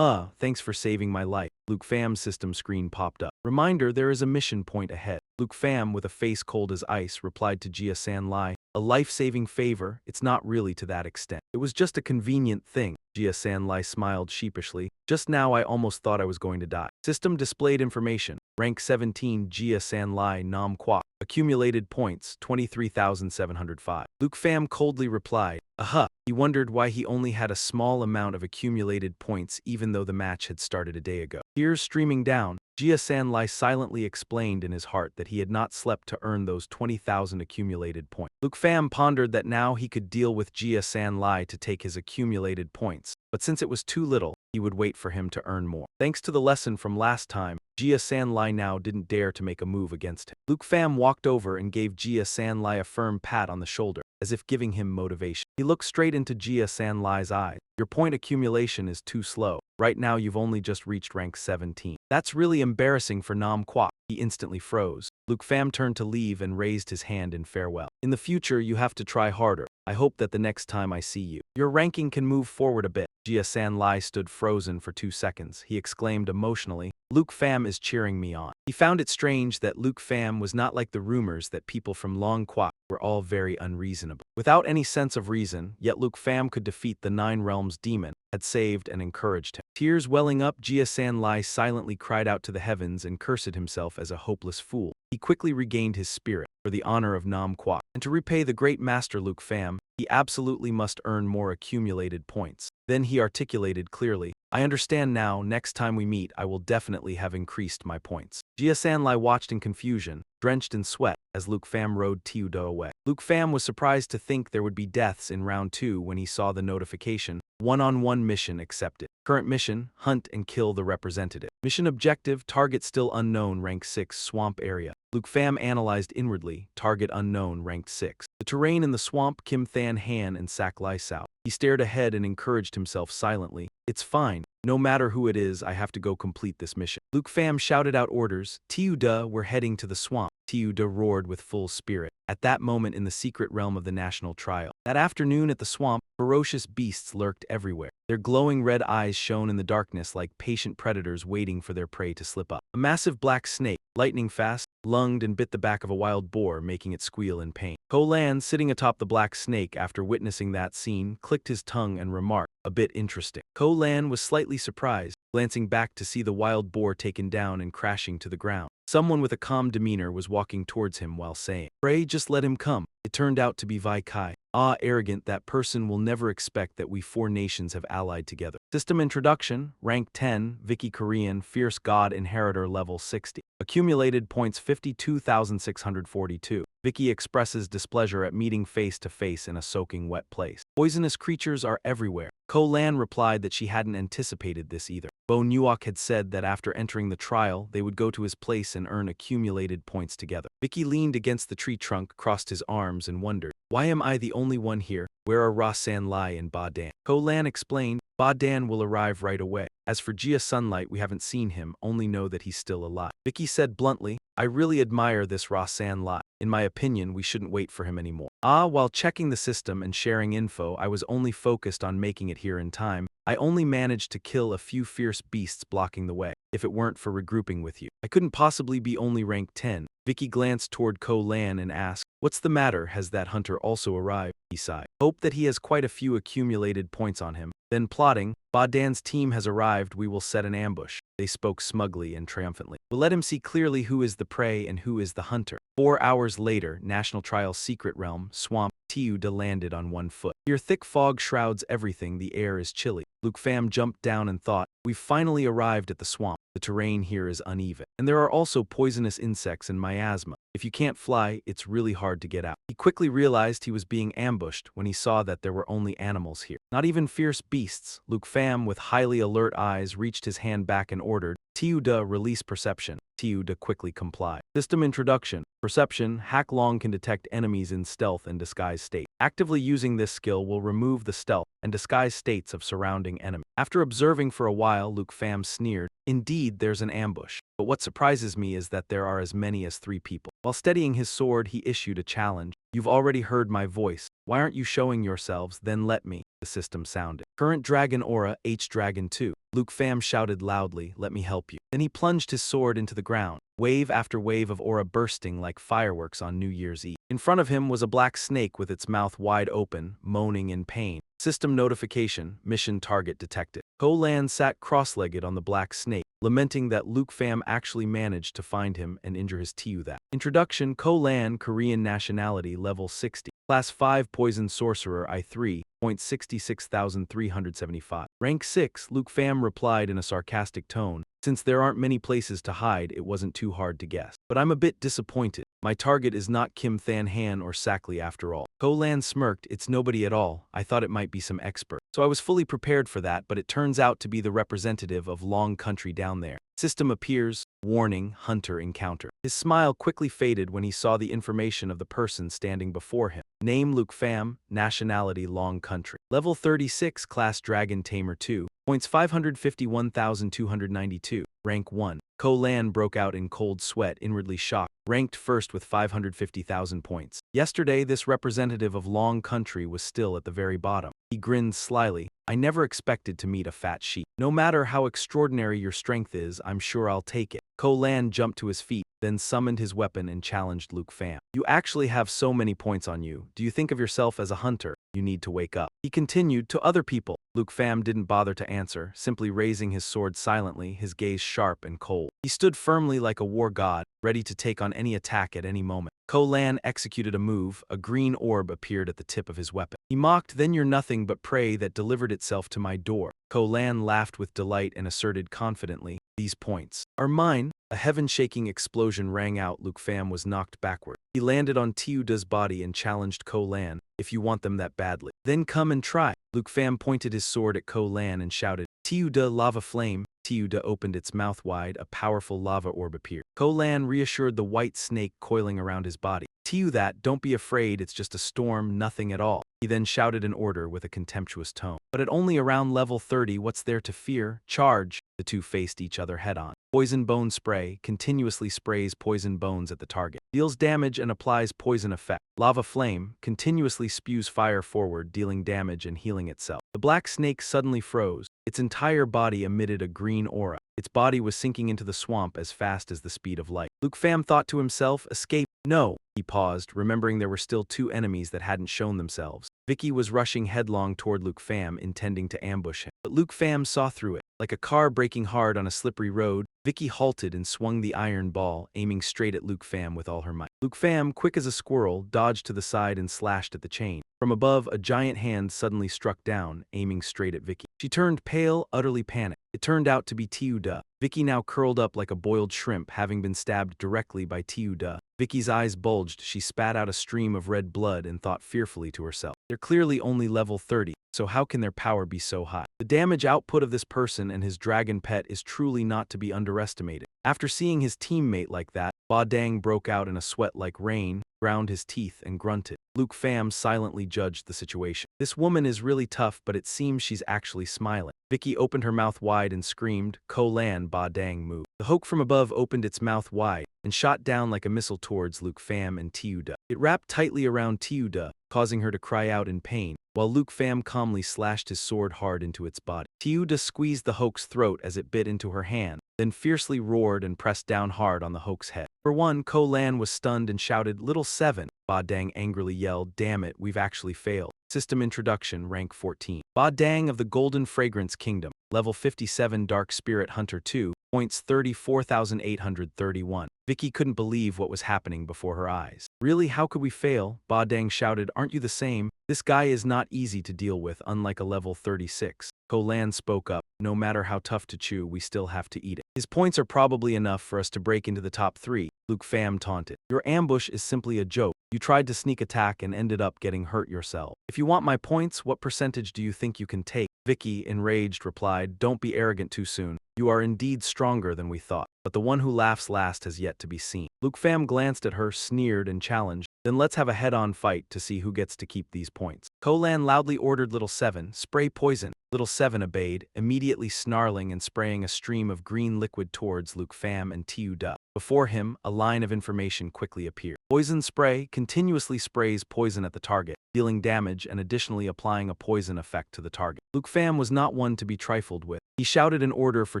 Thanks for saving my life. Luke Pham's system screen popped up. Reminder, there is a mission point ahead. Luke Pham, with a face cold as ice, replied to Jia San Lai, a life-saving favor, it's not really to that extent. It was just a convenient thing. Jia San Lai smiled sheepishly. Just now I almost thought I was going to die. System displayed information. Rank 17 Jia San Lai Nam Kwok. Accumulated points 23,705. Luke Pham coldly replied, aha. He wondered why he only had a small amount of accumulated points even though the match had started a day ago. Tears streaming down, Jia San Lai silently explained in his heart that he had not slept to earn those 20,000 accumulated points. Luke Pham pondered that now he could deal with Jia San Lai to take his accumulated points, but since it was too little, he would wait for him to earn more. Thanks to the lesson from last time, Jia San Lai now didn't dare to make a move against him. Luke Pham walked over and gave Jia San Lai a firm pat on the shoulder, as if giving him motivation. He looked straight into Jia San Lai's eyes. Your point accumulation is too slow. Right now you've only just reached rank 17. That's really embarrassing for Nam Kwok. He instantly froze. Luke Pham turned to leave and raised his hand in farewell. In the future, you have to try harder. I hope that the next time I see you, your ranking can move forward a bit. Jia San Lai stood frozen for 2 seconds. He exclaimed emotionally, Luke Pham is cheering me on. He found it strange that Luke Pham was not like the rumors that people from Long Kwok were all very unreasonable. Without any sense of reason, yet Luke Pham could defeat the Nine Realms demon, had saved and encouraged him. Tears welling up, Jia San Lai silently cried out to the heavens and cursed himself as a hopeless fool. He quickly regained his spirit. For the honor of Nam Kwok, and to repay the great master Luke Pham, he absolutely must earn more accumulated points. Then he articulated clearly, I understand now, next time we meet I will definitely have increased my points. Jia San Lai watched in confusion, drenched in sweat, as Luke Pham rode Tiuda away. Luke Pham was surprised to think there would be deaths in round 2 when he saw the notification. One-on-one mission accepted. Current mission, hunt and kill the representative. Mission objective, target still unknown, rank 6, swamp area. Luke Pham analyzed inwardly, target unknown, ranked 6. The terrain in the swamp, Kim Than Han and Sak Lai Sao. He stared ahead and encouraged himself silently. It's fine. No matter who it is, I have to go complete this mission. Luke Pham shouted out orders. Tiu Da, we're heading to the swamp. Tiu Da roared with full spirit. At that moment in the secret realm of the national trial. That afternoon at the swamp, ferocious beasts lurked everywhere. Their glowing red eyes shone in the darkness like patient predators waiting for their prey to slip up. A massive black snake, lightning fast, lunged and bit the back of a wild boar, making it squeal in pain. Ko Lan, sitting atop the black snake after witnessing that scene, clicked his tongue and remarked, a bit interesting. Ko Lan was slightly surprised, glancing back to see the wild boar taken down and crashing to the ground. Someone with a calm demeanor was walking towards him while saying, "Pray, just let him come." It turned out to be Vai Kai. Ah, arrogant, that person will never expect that we 4 nations have allied together. System introduction, rank 10, Vicky Korean, Fierce God Inheritor level 60. Accumulated points 52,642. Vicky expresses displeasure at meeting face to face in a soaking wet place. Poisonous creatures are everywhere. Ko Lan replied that she hadn't anticipated this either. Bo Nuok had said that after entering the trial, they would go to his place and earn accumulated points together. Vicky leaned against the tree trunk, crossed his arms, and wondered, why am I the only one here? Where are Ra San Lai and Ba Dan? Ko Lan explained, Ba Dan will arrive right away. As for Jia Sunlight, we haven't seen him, only know that he's still alive. Vicky said bluntly, I really admire this Ra San Lai. In my opinion, we shouldn't wait for him anymore. While checking the system and sharing info, I was only focused on making it here in time. I only managed to kill a few fierce beasts blocking the way. If it weren't for regrouping with you, I couldn't possibly be only rank 10. Vicky glanced toward Ko Lan and asked, what's the matter? Has that hunter also arrived? He sighed. Hope that he has quite a few accumulated points on him. Then plotting, Ba Dan's team has arrived, we will set an ambush. They spoke smugly and triumphantly. We'll let him see clearly who is the prey and who is the hunter. 4 hours later, National Trial's secret realm, swamp, Tiu Da landed on one foot. Here thick fog shrouds everything, the air is chilly. Luke Pham jumped down and thought, we've finally arrived at the swamp. The terrain here is uneven. And there are also poisonous insects and miasma. If you can't fly, it's really hard to get out. He quickly realized he was being ambushed when he saw that there were only animals here. Not even fierce beasts. Luke Pham, with highly alert eyes, reached his hand back and ordered, Tiu Da, release perception. Tiu Da quickly complied. System introduction. Perception, Hack Long can detect enemies in stealth and disguise state. Actively using this skill will remove the stealth and disguise states of surrounding enemies. After observing for a while, Luke Pham sneered, indeed there's an ambush. But what surprises me is that there are as many as 3 people. While steadying his sword, he issued a challenge. You've already heard my voice. Why aren't you showing yourselves? Then let me. The system sounded. Current Dragon Aura, H-Dragon 2. Luke Pham shouted loudly, let me help you. Then he plunged his sword into the ground, wave after wave of aura bursting like fireworks on New Year's Eve. In front of him was a black snake with its mouth wide open, moaning in pain. System notification, mission target detected. Ko Lan sat cross-legged on the black snake, lamenting that Luke Pham actually managed to find him and injure his Tiu Da. Introduction, Ko Lan, Korean nationality, level 60. Class 5 Poison Sorcerer I3, point 66,375. Rank 6, Luke Pham replied in a sarcastic tone. Since there aren't many places to hide, it wasn't too hard to guess. But I'm a bit disappointed. My target is not Kim Than Han or Sakli after all. Ko Lan smirked, it's nobody at all. I thought it might be some expert. So I was fully prepared for that, but it turns out to be the representative of Long Country down there. System appears, warning, hunter encounter. His smile quickly faded when he saw the information of the person standing before him. Name Luke Pham, nationality Long Country. Level 36, class Dragon Tamer 2, points 551,292, rank 1. Ko Lan broke out in cold sweat, inwardly shocked, ranked first with 550,000 points. Yesterday, this representative of Long Country was still at the very bottom. He grinned slyly. I never expected to meet a fat sheep. No matter how extraordinary your strength is, I'm sure I'll take it. Ko Lan jumped to his feet, then summoned his weapon and challenged Luke Pham. You actually have so many points on you. Do you think of yourself as a hunter? You need to wake up. He continued, to other people. Luke Pham didn't bother to answer, simply raising his sword silently, his gaze sharp and cold. He stood firmly like a war god, ready to take on any attack at any moment. Ko Lan executed a move, a green orb appeared at the tip of his weapon. He mocked, then you're nothing but prey that delivered itself to my door. Ko Lan laughed with delight and asserted confidently, these points are mine. A heaven-shaking explosion rang out. Luke Pham was knocked backward. He landed on Tiu-da's body and challenged Ko Lan, if you want them that badly. Then come and try. Luke Pham pointed his sword at Ko Lan and shouted, Tiu-da lava flame. Tiu-da opened its mouth wide, a powerful lava orb appeared. Ko Lan reassured the white snake coiling around his body. Tiu-that, don't be afraid, it's just a storm, nothing at all. He then shouted an order with a contemptuous tone. But at only around level 30, what's there to fear? Charge! The two faced each other head-on. Poison Bone Spray continuously sprays poison bones at the target. Deals damage and applies poison effect. Lava Flame continuously spews fire forward, dealing damage and healing itself. The black snake suddenly froze. Its entire body emitted a green aura. Its body was sinking into the swamp as fast as the speed of light. Luke Pham thought to himself, escape. No. He paused, remembering there were still two enemies that hadn't shown themselves. Vicky was rushing headlong toward Luke Pham, intending to ambush him. But Luke Pham saw through it. Like a car braking hard on a slippery road, Vicky halted and swung the iron ball, aiming straight at Luke Pham with all her might. Luke Pham, quick as a squirrel, dodged to the side and slashed at the chain. From above, a giant hand suddenly struck down, aiming straight at Vicky. She turned pale, utterly panicked. It turned out to be Tiu-da. Vicky now curled up like a boiled shrimp, having been stabbed directly by Tiu-da. Vicky's eyes bulged, she spat out a stream of red blood and thought fearfully to herself. They're clearly only level 30, so how can their power be so high? The damage output of this person and his dragon pet is truly not to be underestimated. After seeing his teammate like that, Ba Dang broke out in a sweat like rain, ground his teeth and grunted. Luke Pham silently judged the situation. This woman is really tough, but it seems she's actually smiling. Vicky opened her mouth wide and screamed, Ko Lan. Ba Dang moved. The Hoke from above opened its mouth wide and shot down like a missile towards Luke Pham and Tiu-da. It wrapped tightly around Tiu-da, causing her to cry out in pain, while Luke Pham calmly slashed his sword hard into its body. Tiu-da squeezed the Hoke's throat as it bit into her hand, then fiercely roared and pressed down hard on the Hoke's head. For one, Ko Lan was stunned and shouted, Little Seven. Ba Dang angrily yelled, Damn it, we've actually failed. System Introduction, Rank 14. Ba Dang of the Golden Fragrance Kingdom, Level 57 Dark Spirit Hunter 2, points 34,831. Vicky couldn't believe what was happening before her eyes. Really, how could we fail? Ba Dang shouted, Aren't you the same? This guy is not easy to deal with, unlike a level 36. Ko Lan spoke up, No matter how tough to chew, we still have to eat it. His points are probably enough for us to break into the top 3. Luke Pham taunted. Your ambush is simply a joke. You tried to sneak attack and ended up getting hurt yourself. If you want my points, what percentage do you think you can take? Vicky, enraged, replied, Don't be arrogant too soon. You are indeed stronger than we thought, but the one who laughs last has yet to be seen. Luke Pham glanced at her, sneered and challenged, Then let's have a head-on fight to see who gets to keep these points. Ko Lan loudly ordered Little Seven, Spray poison. Little Seven obeyed, immediately snarling and spraying a stream of green liquid towards Luke Pham and Tiu-da. Before him, a line of information quickly appeared. Poison Spray continuously sprays poison at the target, dealing damage and additionally applying a poison effect to the target. Luke Pham was not one to be trifled with. He shouted an order for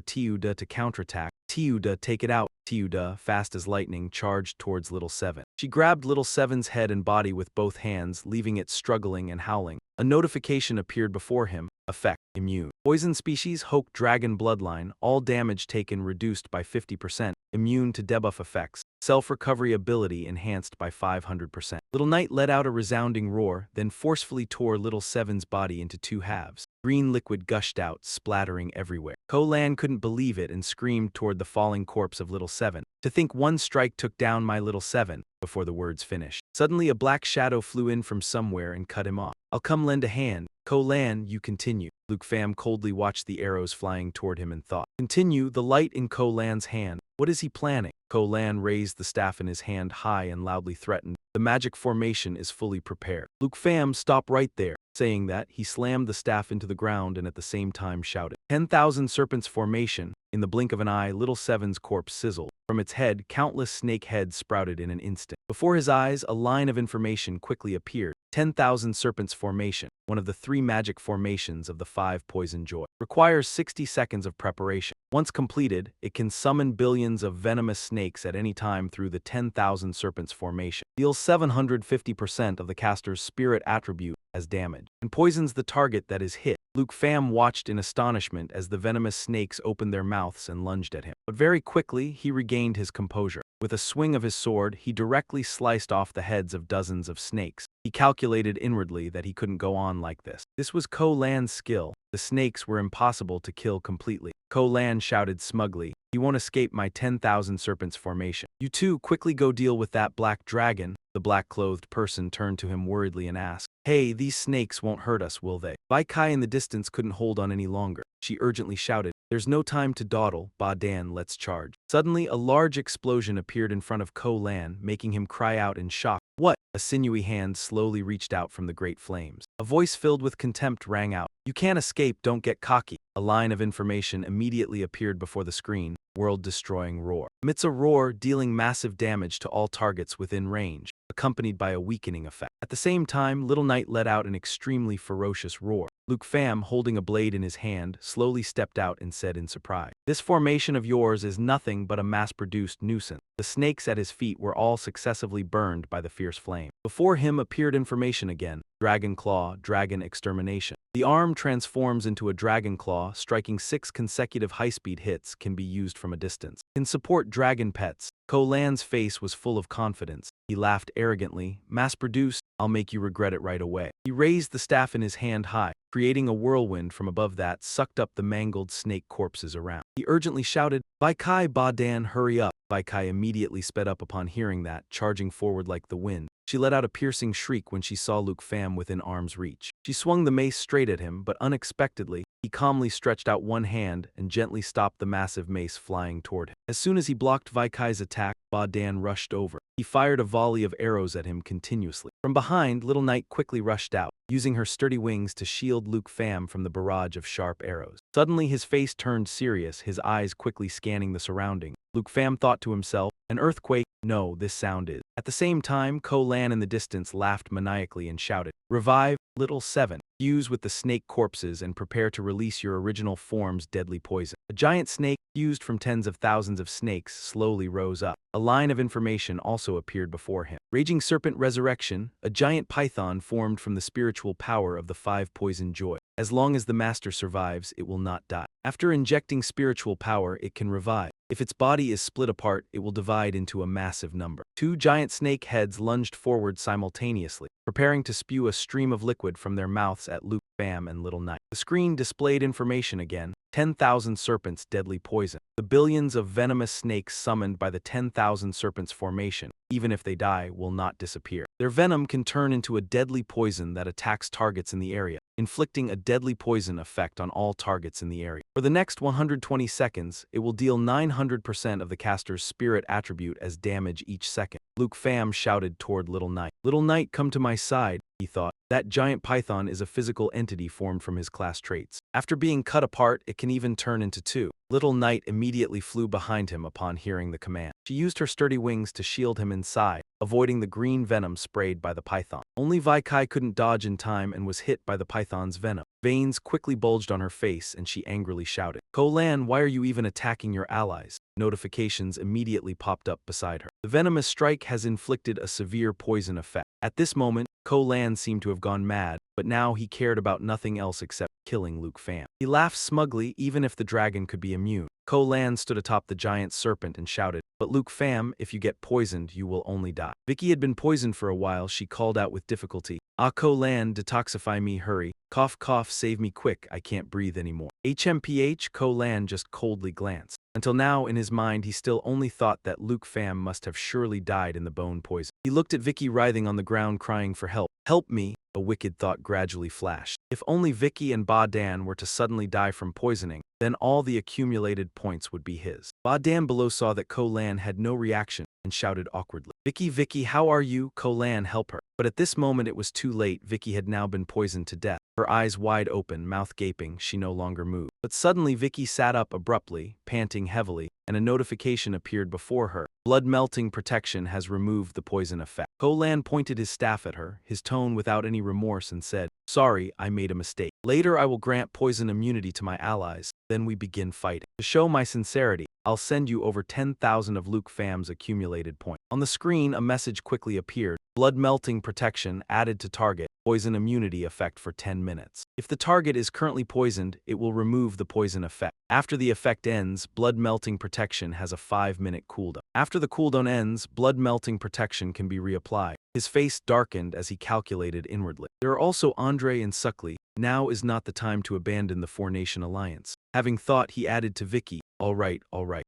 Tiu-da to counterattack. Tiu-da, take it out. Tiu-da, fast as lightning, charged towards Little Seven. She grabbed Little Seven's head and body with both hands, leaving it struggling and howling. A notification appeared before him. Effect: Immune. Poison species Hoke Dragon Bloodline, all damage taken reduced by 50%, immune to debuff effects, self-recovery ability enhanced by 500%. Little Knight let out a resounding roar, then forcefully tore Little Seven's body into 2 halves. Green liquid gushed out, splattering everywhere. Ko Lan couldn't believe it and screamed toward the falling corpse of Little Seven. To think one strike took down my Little Seven, before the words finished. Suddenly a black shadow flew in from somewhere and cut him off. I'll come lend a hand. Ko Lan, you continue. Luke Pham coldly watched the arrows flying toward him and thought. Continue, the light in Ko Lan's hand. What is he planning? Ko Lan raised the staff in his hand high and loudly threatened. The magic formation is fully prepared. Luke Pham, stop right there. Saying that, he slammed the staff into the ground and at the same time shouted, 10,000 Serpents Formation. In the blink of an eye, Little Seven's corpse sizzled. From its head, countless snake heads sprouted in an instant. Before his eyes, a line of information quickly appeared. 10,000 Serpents Formation, one of the 3 magic formations of the 5 Poison Joy. Requires 60 seconds of preparation. Once completed, it can summon billions of venomous snakes at any time through the 10,000 Serpents Formation. Deals 750% of the caster's spirit attribute as damage, and poisons the target that is hit. Luke Pham watched in astonishment as the venomous snakes opened their mouths and lunged at him. But very quickly, he regained his composure. With a swing of his sword, he directly sliced off the heads of dozens of snakes. He calculated inwardly that he couldn't go on like this. This was Ko Lan's skill. The snakes were impossible to kill completely. Ko Lan shouted smugly, He won't escape my 10,000 serpents formation. You two quickly go deal with that black dragon. The black-clothed person turned to him worriedly and asked, "Hey, these snakes won't hurt us, will they?" Bai Kai in the distance couldn't hold on any longer. She urgently shouted, "There's no time to dawdle, Ba Dan, let's charge." Suddenly, a large explosion appeared in front of Ko Lan, making him cry out in shock. "What?" A sinewy hand slowly reached out from the great flames. A voice filled with contempt rang out, "You can't escape, don't get cocky." A line of information immediately appeared before the screen, world-destroying roar. Emits a roar dealing massive damage to all targets within range, accompanied by a weakening effect. At the same time, Little Knight let out an extremely ferocious roar. Luke Pham, holding a blade in his hand, slowly stepped out and said in surprise, "This formation of yours is nothing but a mass-produced nuisance." The snakes at his feet were all successively burned by the fierce flame. Before him appeared information again, Dragon Claw, Dragon Extermination. The arm transforms into a dragon claw, striking 6 consecutive high-speed hits can be used from a distance. Can support dragon pets. Ko Lan's face was full of confidence. He laughed arrogantly, "Mass-produced, I'll make you regret it right away." He raised the staff in his hand high, creating a whirlwind from above that sucked up the mangled snake corpses around. He urgently shouted, "Bai Kai, Ba Dan, hurry up." Bai Kai immediately sped up upon hearing that, charging forward like the wind. She let out a piercing shriek when she saw Luke Pham within arm's reach. She swung the mace straight at him, but unexpectedly, he calmly stretched out one hand and gently stopped the massive mace flying toward him. As soon as he blocked Vai Kai's attack, Ba Dan rushed over. He fired a volley of arrows at him continuously. From behind, Little Knight quickly rushed out, using her sturdy wings to shield Luke Pham from the barrage of sharp arrows. Suddenly his face turned serious, his eyes quickly scanning the surrounding. Luke Pham thought to himself, "An earthquake? No, this sound is." At the same time, Ko Lan in the distance laughed maniacally and shouted, "Revive, Little Seven. Fuse with the snake corpses and prepare to release your original form's deadly poison." A giant snake, fused from tens of thousands of snakes, slowly rose up. A line of information also appeared before him. Raging Serpent Resurrection, a giant python formed from the spiritual power of the 5 poison joy. As long as the master survives, it will not die. After injecting spiritual power, it can revive. If its body is split apart, it will divide into a massive number. 2 giant snake heads lunged forward simultaneously, preparing to spew a stream of liquid from their mouths at Luke Pham and Little Knight. The screen displayed information again. 10,000 serpents deadly poison. The billions of venomous snakes summoned by the 10,000 serpents formation, even if they die, will not disappear. Their venom can turn into a deadly poison that attacks targets in the area, inflicting a deadly poison effect on all targets in the area. For the next 120 seconds, it will deal 900% of the caster's spirit attribute as damage each second. Luke Pham shouted toward Little Knight. "Little Knight, come to my side," he thought. That giant python is a physical entity formed from his class traits. After being cut apart, it can even turn into 2. Little Knight immediately flew behind him upon hearing the command. She used her sturdy wings to shield him inside, avoiding the green venom sprayed by the python. Only Vai Kai couldn't dodge in time and was hit by the python's venom. Veins quickly bulged on her face and she angrily shouted, "Ko Lan, why are you even attacking your allies?" Notifications immediately popped up beside her. The venomous strike has inflicted a severe poison effect. At this moment, Ko Lan seemed to have gone mad, but now he cared about nothing else except killing Luke Pham. He laughed smugly, even if the dragon could be immune. Ko Lan stood atop the giant serpent and shouted, "But Luke Pham, if you get poisoned, you will only die." Vicky had been poisoned for a while. She called out with difficulty, "Ah, Ko Lan, detoxify me, hurry. Cough, cough, save me quick, I can't breathe anymore." HMPH, Ko Lan just coldly glanced. Until now, in his mind, he still only thought that Luke Pham must have surely died in the bone poison. He looked at Vicky writhing on the ground crying for help. "Help me," a wicked thought gradually flashed. If only Vicky and Ba Dan were to suddenly die from poisoning, then all the accumulated points would be his. Ba Dan below saw that Ko Lan had no reaction and shouted awkwardly, "Vicky, Vicky, how are you? Ko Lan, help her." But at this moment it was too late. Vicky had now been poisoned to death. Her eyes wide open, mouth gaping, she no longer moved. But suddenly Vicky sat up abruptly, panting heavily, and a notification appeared before her. Blood-melting protection has removed the poison effect. Ko Lan pointed his staff at her, his tone without any remorse, and said, "Sorry, I made a mistake. Later I will grant poison immunity to my allies, then we begin fighting. To show my sincerity, I'll send you over 10,000 of Luke Pham's accumulated points." On the screen, a message quickly appeared. Blood-melting protection added to target. Poison immunity effect for 10 minutes. If the target is currently poisoned, it will remove the poison effect. After the effect ends, blood-melting protection has a 5-minute cooldown. After the cooldown ends, blood-melting protection can be reapplied. His face darkened as he calculated inwardly. There are also Andre and Suckley. Now is not the time to abandon the four-nation alliance. Having thought, he added to Vicky, all right.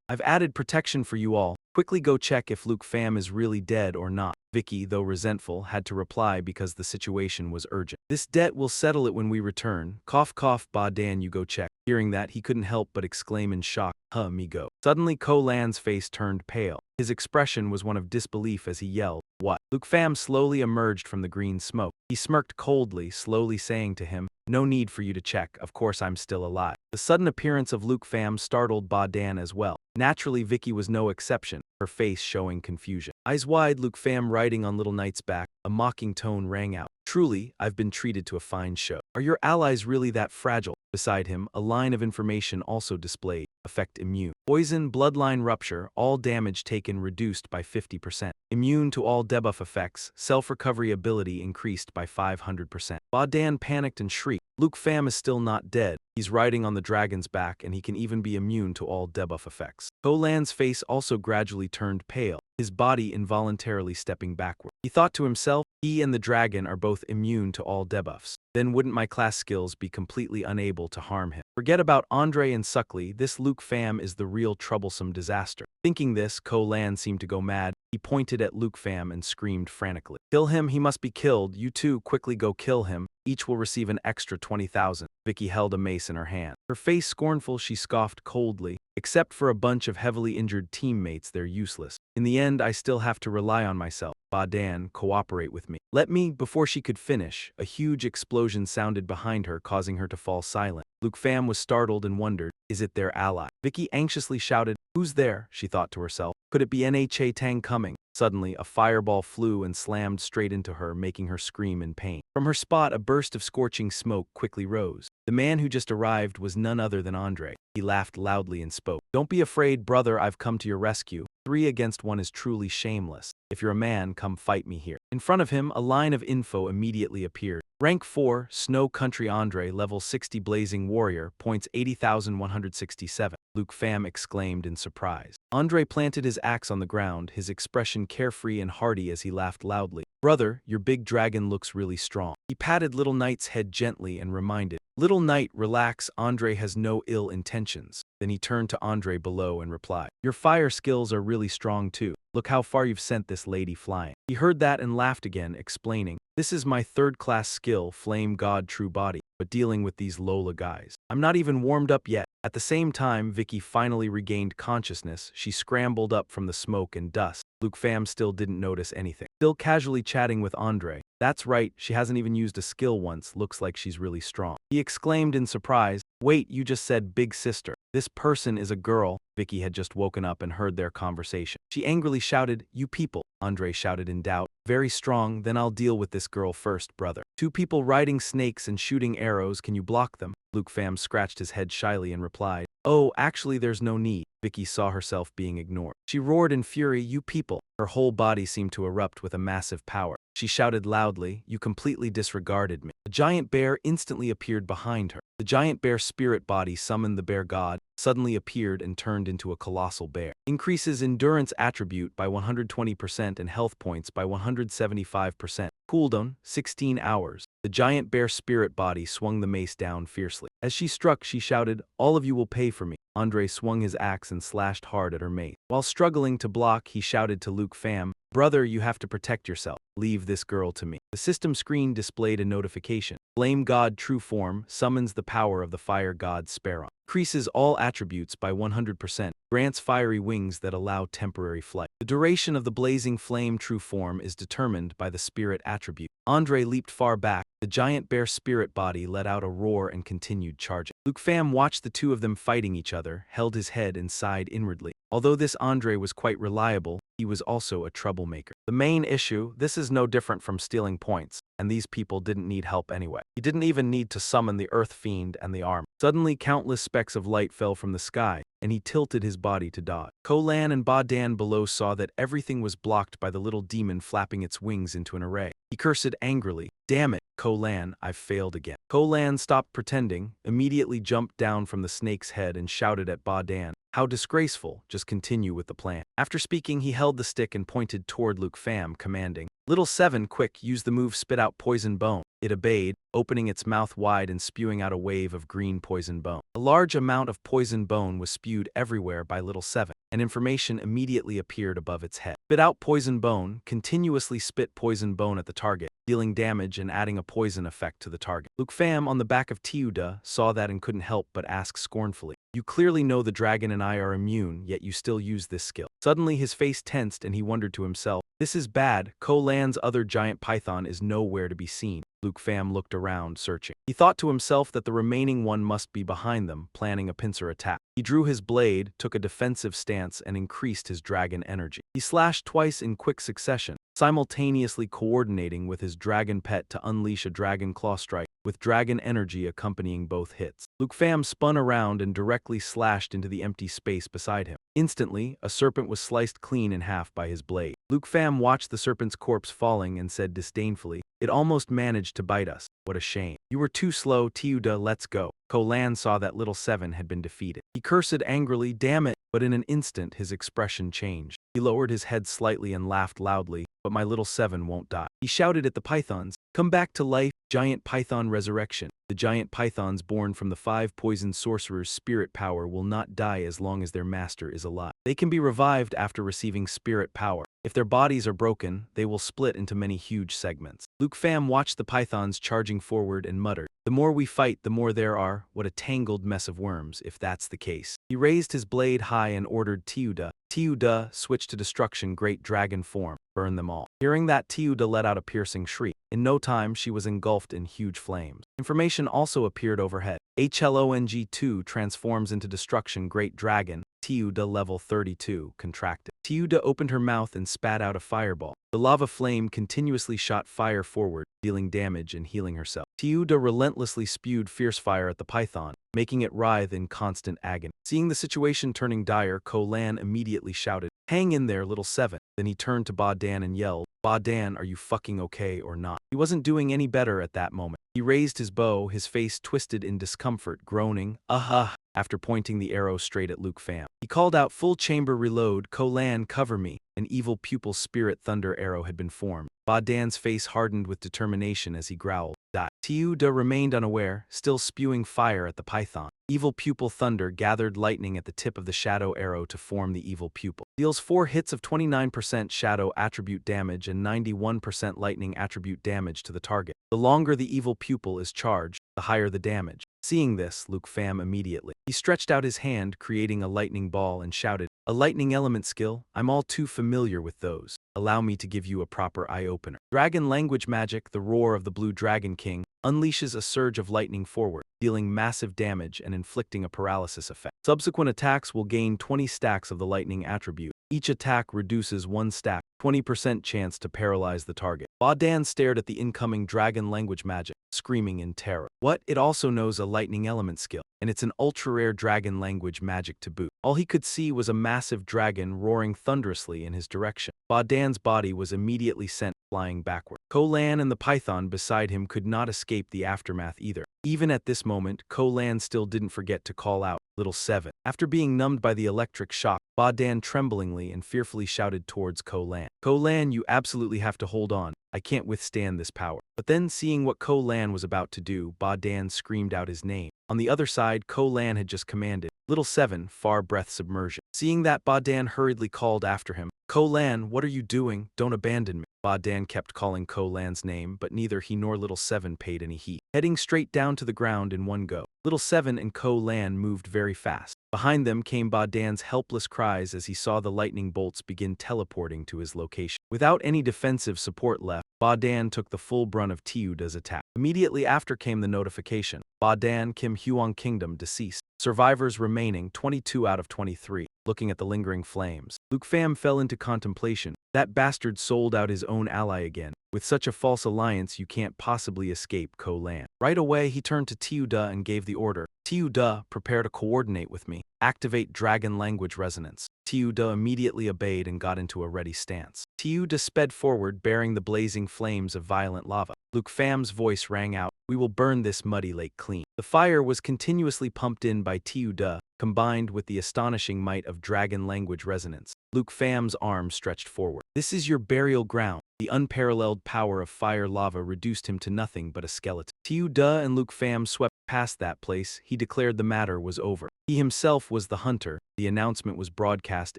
I've added protection for you all. Quickly go check if Luke Pham is really dead or not. Vicky, though resentful, had to reply because the situation was urgent. This debt will settle it when we return. Cough cough, Ba Dan, you go check. Hearing that, he couldn't help but exclaim in shock, huh, me go. Suddenly Ko Lan's face turned pale. His expression was one of disbelief as he yelled, what? Luke Pham slowly emerged from the green smoke. He smirked coldly, slowly saying to him, no need for you to check, of course I'm still alive. The sudden appearance of Luke Pham startled Ba Dan as well. Naturally, Vicky was no exception, her face showing confusion. Eyes wide, Luke Pham riding on Little Knight's back, a mocking tone rang out. Truly, I've been treated to a fine show. Are your allies really that fragile? Beside him, a line of information also displayed. Effect immune. Poison, bloodline rupture, all damage taken reduced by 50%. Immune to all debuff effects, self-recovery ability increased by 500%. Ba Dan panicked and shrieked. Luke Pham is still not dead. He's riding on the dragon's back and he can even be immune to all debuff effects. Ko Lan's face also gradually turned pale, his body involuntarily stepping backward. He thought to himself, he and the dragon are both immune to all debuffs. Then wouldn't my class skills be completely unable to harm him? Forget about Andre and Suckley, this Luke Pham is the real troublesome disaster. Thinking this, Ko Lan seemed to go mad. He pointed at Luke Pham and screamed frantically. Kill him, he must be killed. You two quickly go kill him. Each will receive an extra 20,000. Vicky held a mace in her hand. Her face scornful, she scoffed coldly. Except for a bunch of heavily injured teammates, they're useless. In the end, I still have to rely on myself. Ba Dan, cooperate with me. Let me. Before she could finish, a huge explosion sounded behind her, causing her to fall silent. Luke Pham was startled and wondered, is it their ally? Vicky anxiously shouted, who's there? She thought to herself. Could it be Nha Tang coming? Suddenly, a fireball flew and slammed straight into her, making her scream in pain. From her spot, a burst of scorching smoke quickly rose. The man who just arrived was none other than Andre. He laughed loudly and spoke. Don't be afraid, brother, I've come to your rescue. 3 against 1 is truly shameless. If you're a man, come fight me here. In front of him, a line of info immediately appeared. Rank 4, Snow Country Andre, level 60 Blazing Warrior, points 80,167. Luke Pham exclaimed in surprise. Andre planted his axe on the ground, his expression carefree and hearty as he laughed loudly. Brother, your big dragon looks really strong. He patted Little Knight's head gently and reminded, Little Knight, relax, Andre has no ill intentions. Then he turned to Andre below and replied, your fire skills are really strong too. Look how far you've sent this lady flying. He heard that and laughed again, explaining, this is my 3rd-class skill, Flame God True Body, but dealing with these Lola guys. I'm not even warmed up yet. At the same time, Vicky finally regained consciousness. She scrambled up from the smoke and dust. Luke Pham still didn't notice anything. Still casually chatting with Andre. That's right, she hasn't even used a skill once, looks like she's really strong. He exclaimed in surprise, wait, you just said big sister. This person is a girl. Vicky had just woken up and heard their conversation. She angrily shouted, you people. Andre shouted in doubt, very strong, then I'll deal with this girl first, brother. 2 people riding snakes and shooting arrows, can you block them? Luke Pham scratched his head shyly and replied, oh, actually there's no need. Vicky saw herself being ignored. She roared in fury, you people. Her whole body seemed to erupt with a massive power. She shouted loudly, you completely disregarded me. A giant bear instantly appeared behind her. The giant bear spirit body summoned the bear god, suddenly appeared and turned into a colossal bear. Increases endurance attribute by 120% and health points by 175%. Cooldown, 16 hours. The giant bear spirit body swung the mace down fiercely. As she struck, she shouted, all of you will pay for me. Andre swung his axe and slashed hard at her mace. While struggling to block, he shouted to Luke Pham, brother, you have to protect yourself. Leave this girl to me. The system screen displayed a notification. Flame God True Form summons the power of the fire god Speron. Increases all attributes by 100%. Grants fiery wings that allow temporary flight. The duration of the blazing flame true form is determined by the spirit attribute. Andre leaped far back. The giant bear spirit body let out a roar and continued charging. Luke Pham watched the 2 of them fighting each other, held his head and sighed inwardly. Although this Andre was quite reliable, he was also a troublemaker. The main issue, this is no different from stealing points, and these people didn't need help anyway. He didn't even need to summon the Earth Fiend and the arm. Suddenly countless specks of light fell from the sky, and he tilted his body to dodge. Ko Lan and Ba Dan below saw that everything was blocked by the little demon flapping its wings into an array. He cursed angrily, damn it, Ko Lan, I've failed again. Ko Lan stopped pretending, immediately jumped down from the snake's head and shouted at Ba Dan, How disgraceful, just continue with the plan. After speaking, he held the stick and pointed toward Luke Pham, commanding, Little 7, quick, use the move spit out poison bone. It obeyed, opening its mouth wide and spewing out a wave of green poison bone. A large amount of poison bone was spewed everywhere by Little 7, and information immediately appeared above its head. Spit out poison bone, continuously spit poison bone at the target, dealing damage and adding a poison effect to the target. Luke Pham on the back of Tiuda saw that and couldn't help but ask scornfully, You clearly know the dragon and I are immune, yet you still use this skill. Suddenly his face tensed and he wondered to himself, This is bad, Ko Lan's other giant python is nowhere to be seen. Luke Pham looked around, searching. He thought to himself that the remaining one must be behind them, planning a pincer attack. He drew his blade, took a defensive stance, and increased his dragon energy. He slashed twice in quick succession, simultaneously coordinating with his dragon pet to unleash a dragon claw strike, with dragon energy accompanying both hits. Luke Pham spun around and directly slashed into the empty space beside him. Instantly, a serpent was sliced clean in half by his blade. Luke Pham watched the serpent's corpse falling and said disdainfully, It almost managed to bite us. What a shame. You were too slow, Tiuda, let's go. Ko Lan saw that Little 7 had been defeated. He cursed angrily, damn it, but in an instant his expression changed. He lowered his head slightly and laughed loudly, but my Little 7 won't die. He shouted at the pythons, Come back to life, giant python resurrection. The giant pythons born from the 5 poison sorcerers' spirit power will not die as long as their master is alive. They can be revived after receiving spirit power. If their bodies are broken, they will split into many huge segments. Luke Pham watched the pythons charging forward and muttered, The more we fight, the more there are. What a tangled mess of worms, if that's the case. He raised his blade high and ordered Tiuda. Tiuda switched to destruction great dragon form. Burn them all. Hearing that, Tiuda let out a piercing shriek. In no time, she was engulfed in huge flames. Information also appeared overhead. HLONG2 transforms into destruction great dragon. Tiuda level 32 contracted. Tiuda opened her mouth and spat out a fireball. The lava flame continuously shot fire forward, dealing damage and healing herself. Tiuda relentlessly spewed fierce fire at the python, making it writhe in constant agony. Seeing the situation turning dire, Ko Lan immediately shouted, Hang in there, Little 7. Then he turned to Ba Dan and yelled, Ba Dan, are you fucking okay or not? He wasn't doing any better at that moment. He raised his bow, his face twisted in discomfort, groaning, after pointing the arrow straight at Luke Pham. He called out, Full chamber reload, Ko Lan, cover me. An evil pupil spirit thunder arrow had been formed. Ba Dan's face hardened with determination as he growled, Die. Tiuda remained unaware, still spewing fire at the python. Evil pupil thunder gathered lightning at the tip of the shadow arrow to form the evil pupil. Deals 4 hits of 29% shadow attribute damage and 91% lightning attribute damage to the target. The longer the evil pupil is charged, the higher the damage. Seeing this, Luke Pham immediately. He stretched out his hand, creating a lightning ball, and shouted, A lightning element skill? I'm all too familiar with those. Allow me to give you a proper eye-opener. Dragon language magic, the roar of the blue dragon king, unleashes a surge of lightning forward, dealing massive damage and inflicting a paralysis effect. Subsequent attacks will gain 20 stacks of the lightning attribute. Each attack reduces 1 stack, 20% chance to paralyze the target. Ba Dan stared at the incoming dragon language magic, screaming in terror. What? It also knows a lightning element skill, and it's an ultra-rare dragon language magic to boot. All he could see was a massive dragon roaring thunderously in his direction. Ba Dan's body was immediately sent flying backward. Ko Lan and the python beside him could not escape the aftermath either. Even at this moment, Ko Lan still didn't forget to call out, Little 7. After being numbed by the electric shock, Ba Dan tremblingly and fearfully shouted towards Ko Lan. Ko Lan, you absolutely have to hold on. I can't withstand this power. But then, seeing what Ko Lan was about to do, Ba Dan screamed out his name. On the other side, Ko Lan had just commanded, Little 7, far breath submersion. Seeing that, Ba Dan hurriedly called after him, Ko Lan, what are you doing? Don't abandon me. Ba Dan kept calling Ko Lan's name, but neither he nor Little 7 paid any heed. Heading straight down to the ground in one go, Little 7 and Ko Lan moved very fast. Behind them came Ba Dan's helpless cries as he saw the lightning bolts begin teleporting to his location. Without any defensive support left, Ba Dan took the full brunt of Tiuda's attack. Immediately after came the notification, Ba Dan, Kim Huang Kingdom deceased. Survivors remaining 22 out of 23. Looking at the lingering flames, Luke Pham fell into contemplation. That bastard sold out his own ally again. With such a false alliance, you can't possibly escape Ko Lan. Right away, he turned to Tiuda and gave the order. Tiuda, prepare to coordinate with me. Activate dragon language resonance. Tiuda immediately obeyed and got into a ready stance. Tiuda sped forward, bearing the blazing flames of violent lava. Luke Pham's voice rang out, We will burn this muddy lake clean. The fire was continuously pumped in by Tiuda, combined with the astonishing might of dragon language resonance. Luke Fam's arm stretched forward. This is your burial ground. The unparalleled power of fire lava reduced him to nothing but a skeleton. Tiu Da and Luke Pham swept past that place. He declared the matter was over. He himself was the hunter. The announcement was broadcast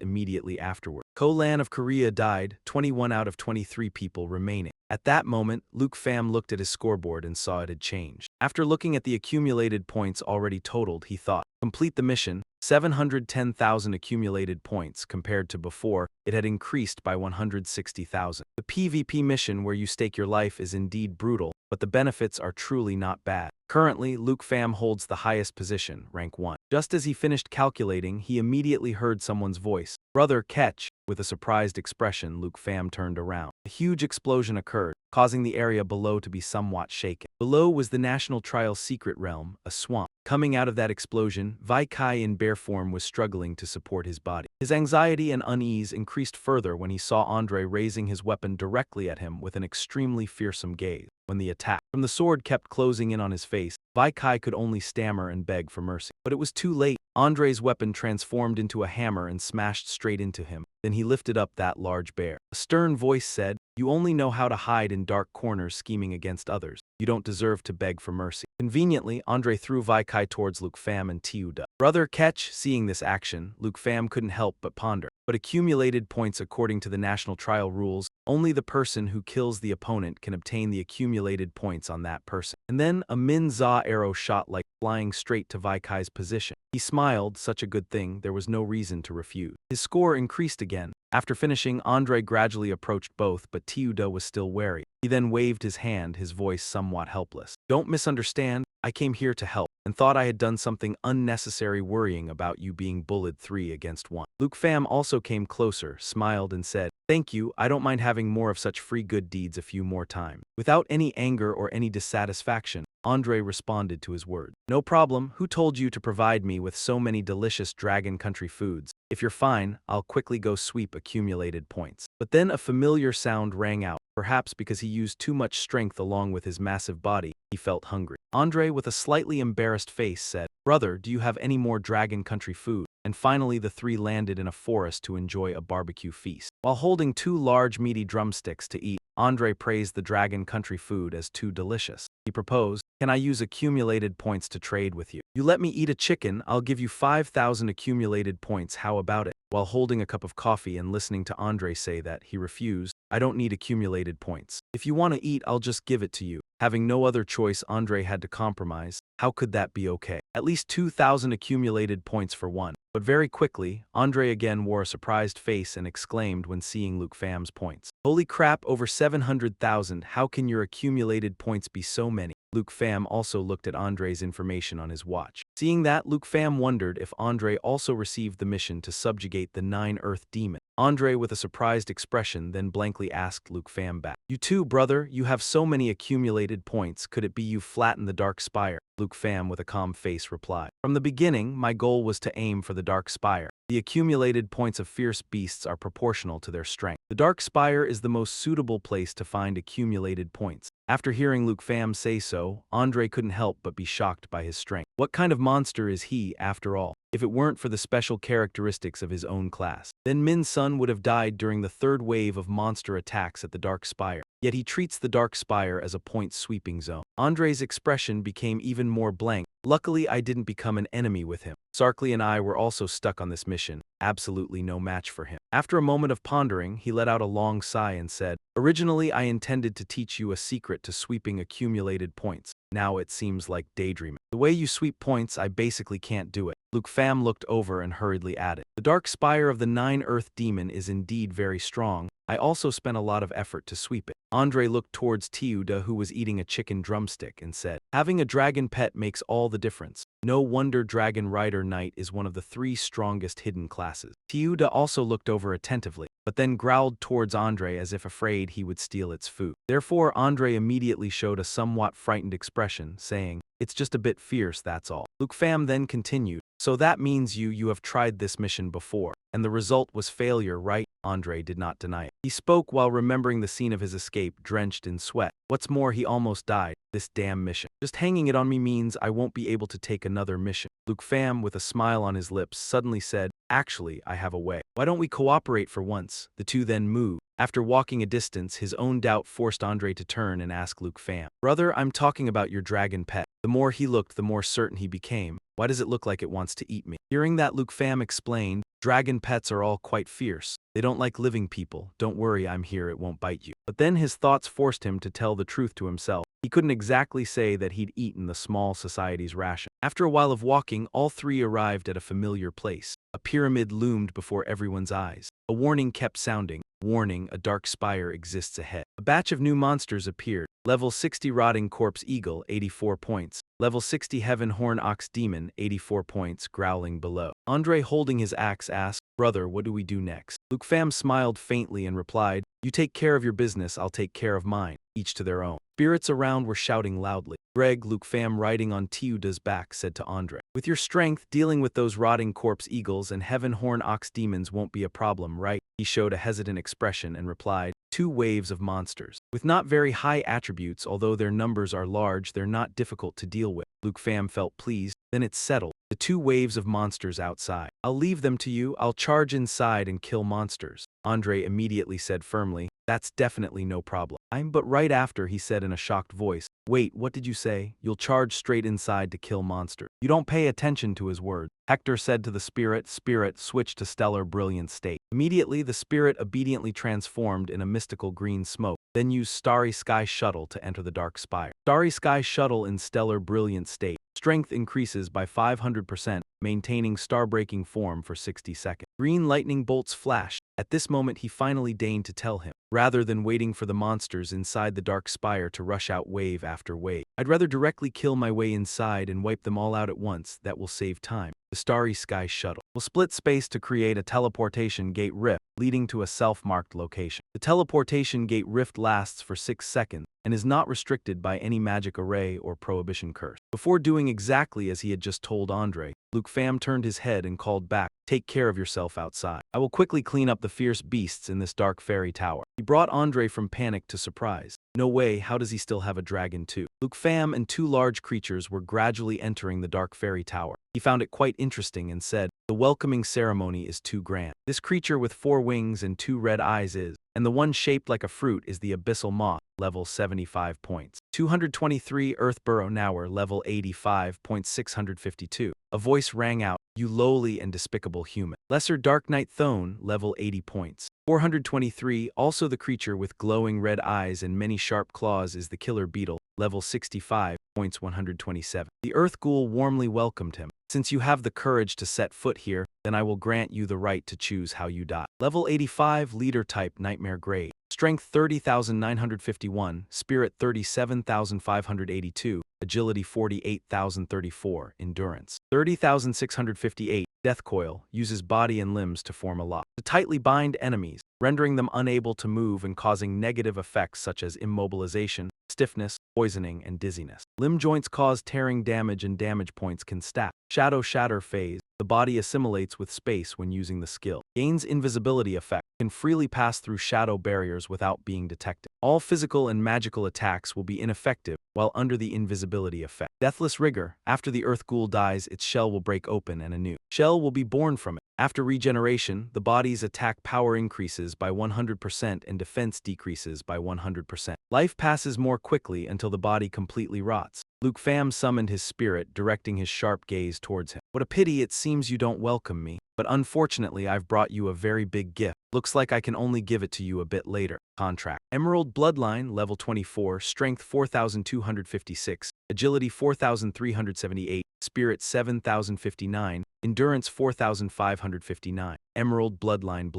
immediately afterward. Ko-Lan of Korea died, 21 out of 23 people remaining. At that moment, Luke Pham looked at his scoreboard and saw it had changed. After looking at the accumulated points already totaled, he thought, complete the mission, 710,000 accumulated points compared to before, it had increased by 160,000. The PvP mission where you stake your life is indeed brutal, but the benefits are truly not bad. Currently, Luke Pham holds the highest position, rank 1. Just as he finished calculating, he immediately heard someone's voice. Brother, catch! With a surprised expression, Luke Pham turned around. A huge explosion occurred, causing the area below to be somewhat shaken. Below was the National Trial's secret realm, a swamp. Coming out of that explosion, Vai Kai in bear form was struggling to support his body. His anxiety and unease increased further when he saw Andre raising his weapon directly at him with an extremely fearsome gaze. When the attack from the sword kept closing in on his face, Vai Kai could only stammer and beg for mercy. But it was too late. Andre's weapon transformed into a hammer and smashed straight into him. Then he lifted up that large bear. A stern voice said, "You only know how to hide in dark corners scheming against others. You don't deserve to beg for mercy." Conveniently, Andre threw Vai Kai towards Luke Pham and Tiu Da. Brother Ketch, seeing this action, Luke Pham couldn't help but ponder. But accumulated points according to the National Trial rules, only the person who kills the opponent can obtain the accumulated points on that person. And then a Min Za arrow shot like flying straight to Vai Kai's position. He smiled, such a good thing, there was no reason to refuse. His score increased again. After finishing, Andre gradually approached both, but Tiu Da was still wary. He then waved his hand, his voice somewhat helpless. "Don't misunderstand, I came here to help, and thought I had done something unnecessary worrying about you being bullied 3 against 1. Luke Pham also came closer, smiled and said, "Thank you, I don't mind having more of such free good deeds a few more times." Without any anger or any dissatisfaction, Andre responded to his word. "No problem, who told you to provide me with so many delicious Dragon Country foods? If you're fine, I'll quickly go sweep accumulated points." But then a familiar sound rang out. Perhaps because he used too much strength along with his massive body, he felt hungry. Andre, with a slightly embarrassed face, said, "Brother, do you have any more Dragon Country food?" And finally the three landed in a forest to enjoy a barbecue feast. While holding 2 large meaty drumsticks to eat, Andre praised the Dragon Country food as too delicious. He proposed, "Can I use accumulated points to trade with you? You let me eat a chicken, I'll give you 5,000 accumulated points, how about it?" While holding a cup of coffee and listening to Andre say that, he refused. "I don't need accumulated points. If you want to eat, I'll just give it to you." Having no other choice, Andre had to compromise. How could that be okay? At least 2,000 accumulated points for one. But very quickly, Andre again wore a surprised face and exclaimed when seeing Luke Pham's points. "Holy crap, over 700,000, how can your accumulated points be so many?" Luke Pham also looked at Andre's information on his watch. Seeing that, Luke Pham wondered if Andre also received the mission to subjugate the 9 Earth demon. Andre, with a surprised expression, then blankly asked Luke Pham back, "You too, brother, you have so many accumulated points, could it be you flattened the Dark Spire?" Luke Pham, with a calm face, replied, "From the beginning, my goal was to aim for the Dark Spire. The accumulated points of fierce beasts are proportional to their strength. The Dark Spire is the most suitable place to find accumulated points." After hearing Luke Pham say so, Andre couldn't help but be shocked by his strength. What kind of monster is he, after all? If it weren't for the special characteristics of his own class, then Min Sun would have died during the 3rd wave of monster attacks at the Dark Spire. Yet he treats the Dark Spire as a point-sweeping zone. Andre's expression became even more blank. "Luckily, I didn't become an enemy with him. Sarkly and I were also stuck on this mission, absolutely no match for him." After a moment of pondering, he let out a long sigh and said, "Originally, I intended to teach you a secret to sweeping accumulated points. Now it seems like daydreaming. The way you sweep points, I basically can't do it." Luke Pham looked over and hurriedly added, "The Dark Spire of the 9 Earth Demon is indeed very strong. I also spent a lot of effort to sweep it." Andre looked towards Tiu Da, who was eating a chicken drumstick, and said, "Having a dragon pet makes all the difference. No wonder Dragon Rider Knight is one of the 3 strongest hidden classes." Tiu Da also looked over attentively, but then growled towards Andre as if afraid he would steal its food. Therefore, Andre immediately showed a somewhat frightened expression, saying, "It's just a bit fierce, that's all." Luke Pham then continued, "So that means you have tried this mission before." And the result was failure, right? Andre did not deny it. He spoke while remembering the scene of his escape, drenched in sweat. What's more, he almost died. This damn mission. Just hanging it on me means I won't be able to take another mission. Luke Pham, with a smile on his lips, suddenly said, "Actually, I have a way. Why don't we cooperate for once?" The two then moved. After walking a distance, his own doubt forced Andre to turn and ask Luke Pham, "Brother, I'm talking about your dragon pet." The more he looked, the more certain he became. "Why does it look like it wants to eat me?" Hearing that, Luke Pham explained, "Dragon pets are all quite fierce. They don't like living people. Don't worry, I'm here, it won't bite you." But then his thoughts forced him to tell the truth to himself. He couldn't exactly say that he'd eaten the small society's ration. After a while of walking, all three arrived at a familiar place. A pyramid loomed before everyone's eyes. A warning kept sounding. "Warning, a dark spire exists ahead." A batch of new monsters appeared. Level 60 Rotting Corpse Eagle, 84 points. Level 60 Heaven Horn Ox Demon, 84 points, growling below. Andre, holding his axe, asked, "Brother, what do we do next?" Luke Pham smiled faintly and replied, "You take care of your business, I'll take care of mine, each to their own." Spirits around were shouting loudly. Greg, Luke Pham riding on Tiuda's back, said to Andre, "With your strength, dealing with those Rotting Corpse Eagles and Heaven Horn Ox Demons won't be a problem, right?" He showed a hesitant expression and replied, "Two waves of monsters. With not very high attributes, although their numbers are large, they're not difficult to deal with." Luke Pham felt pleased. "Then it's settled. The two waves of monsters outside. I'll leave them to you. I'll charge inside and kill monsters." Andre immediately said firmly, "That's definitely no problem." But right after, he said in a shocked voice, "Wait, what did you say? You'll charge straight inside to kill monsters." You don't pay attention to his words. Hector said to the spirit, "Spirit, switch to stellar brilliant state." Immediately, the spirit obediently transformed in a mystical green smoke, then used Starry Sky Shuttle to enter the dark spire. Starry Sky Shuttle in stellar brilliant state. Strength increases by 500%, maintaining star-breaking form for 60 seconds. Green lightning bolts flashed. At this moment, he finally deigned to tell him, rather than waiting for the monsters inside the dark spire to rush out wave after wave, "I'd rather directly kill my way inside and wipe them all out at once. That will save time. The Starry Sky Shuttle will split space to create a teleportation gate rift, leading to a self-marked location. The teleportation gate rift lasts for 6 seconds and is not restricted by any magic array or prohibition curse." Before doing exactly as he had just told Andre, Luke Pham turned his head and called back, "Take care of yourself outside. I will quickly clean up the fierce beasts in this dark fairy tower." He brought Andre from panic to surprise. "No way, how does he still have a dragon too?" Luke Pham and two large creatures were gradually entering the dark fairy tower. He found it quite interesting and said, "The welcoming ceremony is too grand. This creature with 4 wings and 2 red eyes is, and the one shaped like a fruit is the abyssal moth, level 75 points. 223 Earth Burrow Nower, level 85.652. A voice rang out, "You lowly and despicable human." Lesser Dark Knight Thone, level 80 points. 423, also the creature with glowing red eyes and many sharp claws is the killer beetle, level 65, points 127. The Earth Ghoul warmly welcomed him. "Since you have the courage to set foot here, then I will grant you the right to choose how you die." Level 85, Leader Type Nightmare Grade. Strength 30,951, Spirit 37,582, Agility 48,034, Endurance 30,658. Death Coil uses body and limbs to form a lock to tightly bind enemies, rendering them unable to move and causing negative effects such as immobilization, stiffness, poisoning, and dizziness. Limb joints cause tearing damage and damage points can stack. Shadow Shatter Phase. The body assimilates with space when using the skill. Gains invisibility effect. Can freely pass through shadow barriers without being detected. All physical and magical attacks will be ineffective while under the invisibility effect. Deathless Rigor. After the Earth Ghoul dies, its shell will break open and a new shell will be born from it. After regeneration, the body's attack power increases by 100% and defense decreases by 100%. Life passes more quickly until the body completely rots. Luke Pham summoned his spirit, directing his sharp gaze towards him. "What a pity it seems you don't welcome me, but unfortunately I've brought you a very big gift. Looks like I can only give it to you a bit later." Contract. Emerald Bloodline, level 24, Strength 4,256, Agility 4,378, Spirit 7,059, Endurance 4,559. Emerald Bloodline.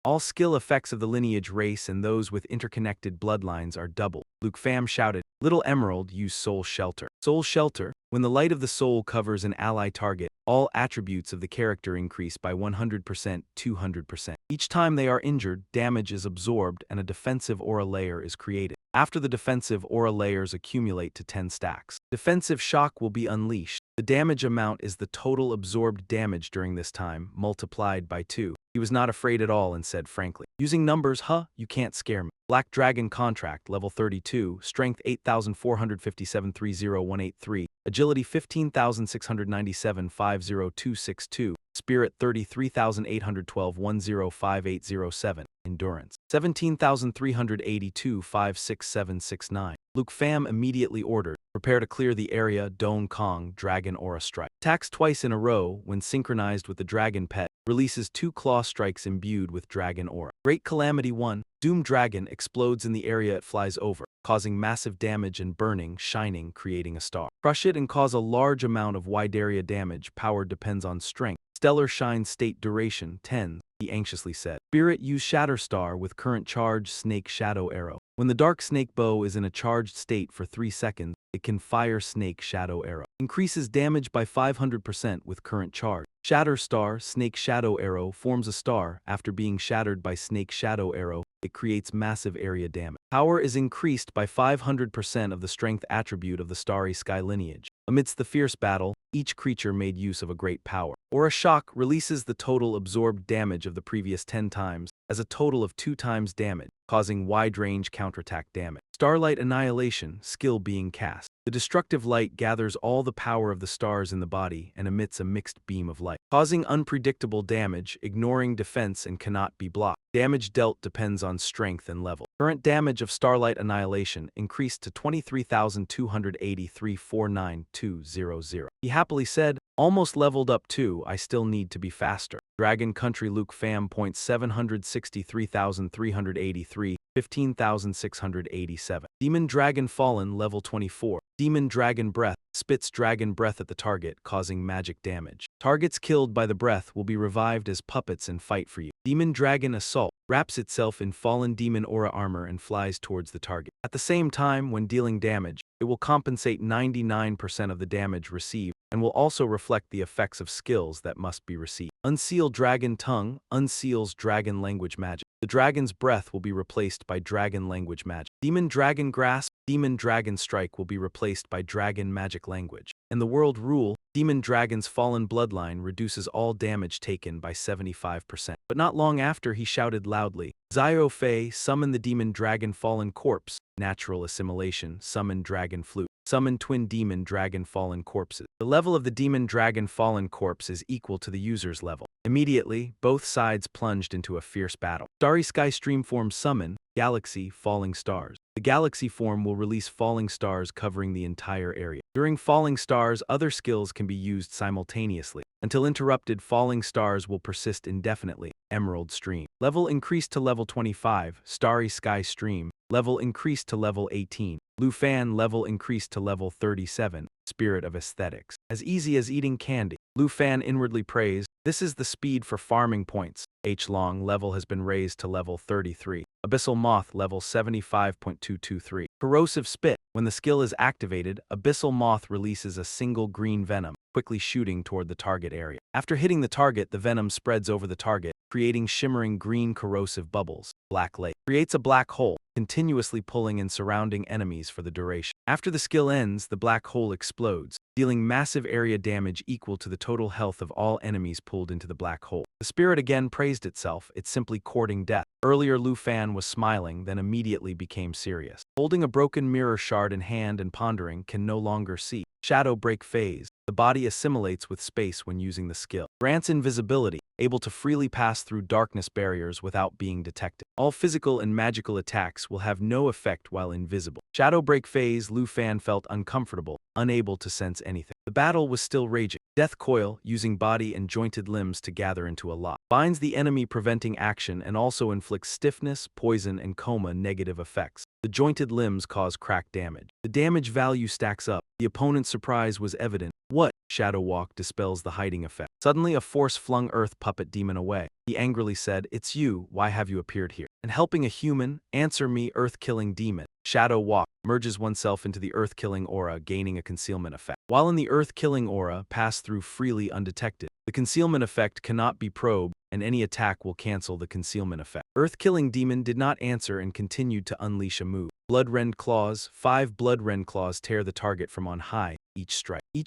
All skill effects of the lineage race and those with interconnected bloodlines are double. Luke Pham shouted, "Little Emerald, use Soul Shelter." Soul Shelter. When the light of the soul covers an ally target, all attributes of the character increase by 100%, 200%. Each time they are injured, damage is absorbed and a defensive aura layer is created. After the defensive aura layers accumulate to 10 stacks, defensive shock will be unleashed. The damage amount is the total absorbed damage during this time, multiplied by 2. He was not afraid at all and said frankly, "Using numbers, huh? You can't scare me." Black Dragon Contract, level 32, Strength 8457 30183, Agility 15697 50262, Spirit 33812 105807, Endurance 17382 56769. Luke Pham immediately ordered, "Prepare to clear the area. Dong Kong Dragon Aura Strike." Attacks twice in a row, when synchronized with the Dragon Pet, releases 2 claw strikes imbued with Dragon Aura. Great Calamity 1, Doom Dragon explodes in the area it flies over, causing massive damage and burning, shining, creating a star. Crush it and cause a large amount of wide area damage. Power depends on strength. Stellar Shine State Duration 10, he anxiously said. Spirit use Shatterstar with current charge Snake Shadow Arrow. When the Dark Snake Bow is in a charged state for 3 seconds, it can fire Snake Shadow Arrow. Increases damage by 500% with current charge. Shatterstar Snake Shadow Arrow forms a star. After being shattered by Snake Shadow Arrow, it creates massive area damage. Power is increased by 500% of the strength attribute of the Starry Sky lineage. Amidst the fierce battle, each creature made use of a great power. Aura Shock releases the total absorbed damage of the previous 10 times, as a total of 2 times damage, causing wide-range counterattack damage. Starlight Annihilation, skill being cast. The destructive light gathers all the power of the stars in the body and emits a mixed beam of light, causing unpredictable damage, ignoring defense and cannot be blocked. Damage dealt depends on strength and level. Current damage of Starlight Annihilation increased to 23,283 49200. He happily said, "Almost leveled up too, I still need to be faster." Dragon Country Luke Pham point 763,383, 15,687. Demon Dragon Fallen level 24. Demon Dragon Breath spits dragon breath at the target, causing magic damage. Targets killed by the breath will be revived as puppets and fight for you. Demon Dragon Assault wraps itself in fallen demon aura armor and flies towards the target. At the same time, when dealing damage, it will compensate 99% of the damage received and will also reflect the effects of skills that must be received. Unseal Dragon Tongue unseals dragon language magic. The dragon's breath will be replaced by dragon language magic. Demon Dragon Grasp, Demon Dragon Strike will be replaced by dragon magic language. And the World Rule, Demon Dragon's Fallen Bloodline reduces all damage taken by 75%. But not long after, he shouted loudly, "Zio Fei, summon the Demon Dragon Fallen Corpse." Natural Assimilation, summon Dragon Flute. Summon Twin Demon Dragon Fallen Corpses. The level of the Demon Dragon Fallen Corpse is equal to the user's level. Immediately, both sides plunged into a fierce battle. Starry Sky Streamform Summon, Galaxy Falling Stars. The Galaxy form will release falling stars covering the entire area. During falling stars, other skills can be used simultaneously. Until interrupted, falling stars will persist indefinitely. Emerald Stream. Level increased to level 25. Starry Sky Stream. Level increased to level 18. Lu Fan level increased to level 37. Spirit of Aesthetics. As easy as eating candy. Lu Fan inwardly praised, "This is the speed for farming points." H-Long level has been raised to level 33. Abyssal Moth level 75.223. Corrosive Spit. When the skill is activated, Abyssal Moth releases a single green venom, quickly shooting toward the target area. After hitting the target, the venom spreads over the target, creating shimmering green corrosive bubbles. Black Lake creates a black hole, continuously pulling and surrounding enemies for the duration. After the skill ends, the black hole explodes, dealing massive area damage equal to the total health of all enemies pulled into the black hole. The spirit again praised itself, it's simply courting death. Earlier Lu Fan was smiling, then immediately became serious. Holding a broken mirror shard in hand and pondering, can no longer see. Shadow Break Phase. The body assimilates with space when using the skill. Grants invisibility, able to freely pass through darkness barriers without being detected. All physical and magical attacks will have no effect while invisible. Shadow Break Phase, Lu Fan felt uncomfortable, unable to sense anything. The battle was still raging. Death Coil, using body and jointed limbs to gather into a lock. Binds the enemy, preventing action, and also inflicts stiffness, poison, and coma negative effects. The jointed limbs cause crack damage. The damage value stacks up. The opponent's surprise was evident. "What?" Shadow Walk dispels the hiding effect. Suddenly a force flung Earth Puppet Demon away. He angrily said, "It's you, why have you appeared here? And helping a human? Answer me, Earth-killing demon." Shadow Walk merges oneself into the Earth-killing aura, gaining a concealment effect. While in the Earth-killing aura, pass through freely undetected. The concealment effect cannot be probed, and any attack will cancel the concealment effect. Earth-killing demon did not answer and continued to unleash a move. Blood-rend claws. 5 blood-rend claws tear the target from on high, each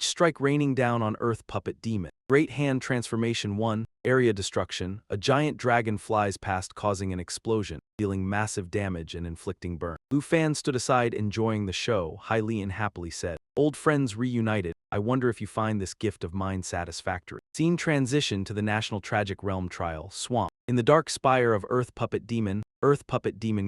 strike raining down on Earth Puppet Demon. Great Hand Transformation 1, Area Destruction. A giant dragon flies past causing an explosion, dealing massive damage and inflicting burn. Lu Fan stood aside enjoying the show. Hai Lian happily said, "Old friends reunited. I wonder if you find this gift of mine satisfactory." Scene transition to the National Tragic Realm trial, Swamp. In the dark spire of Earth Puppet Demon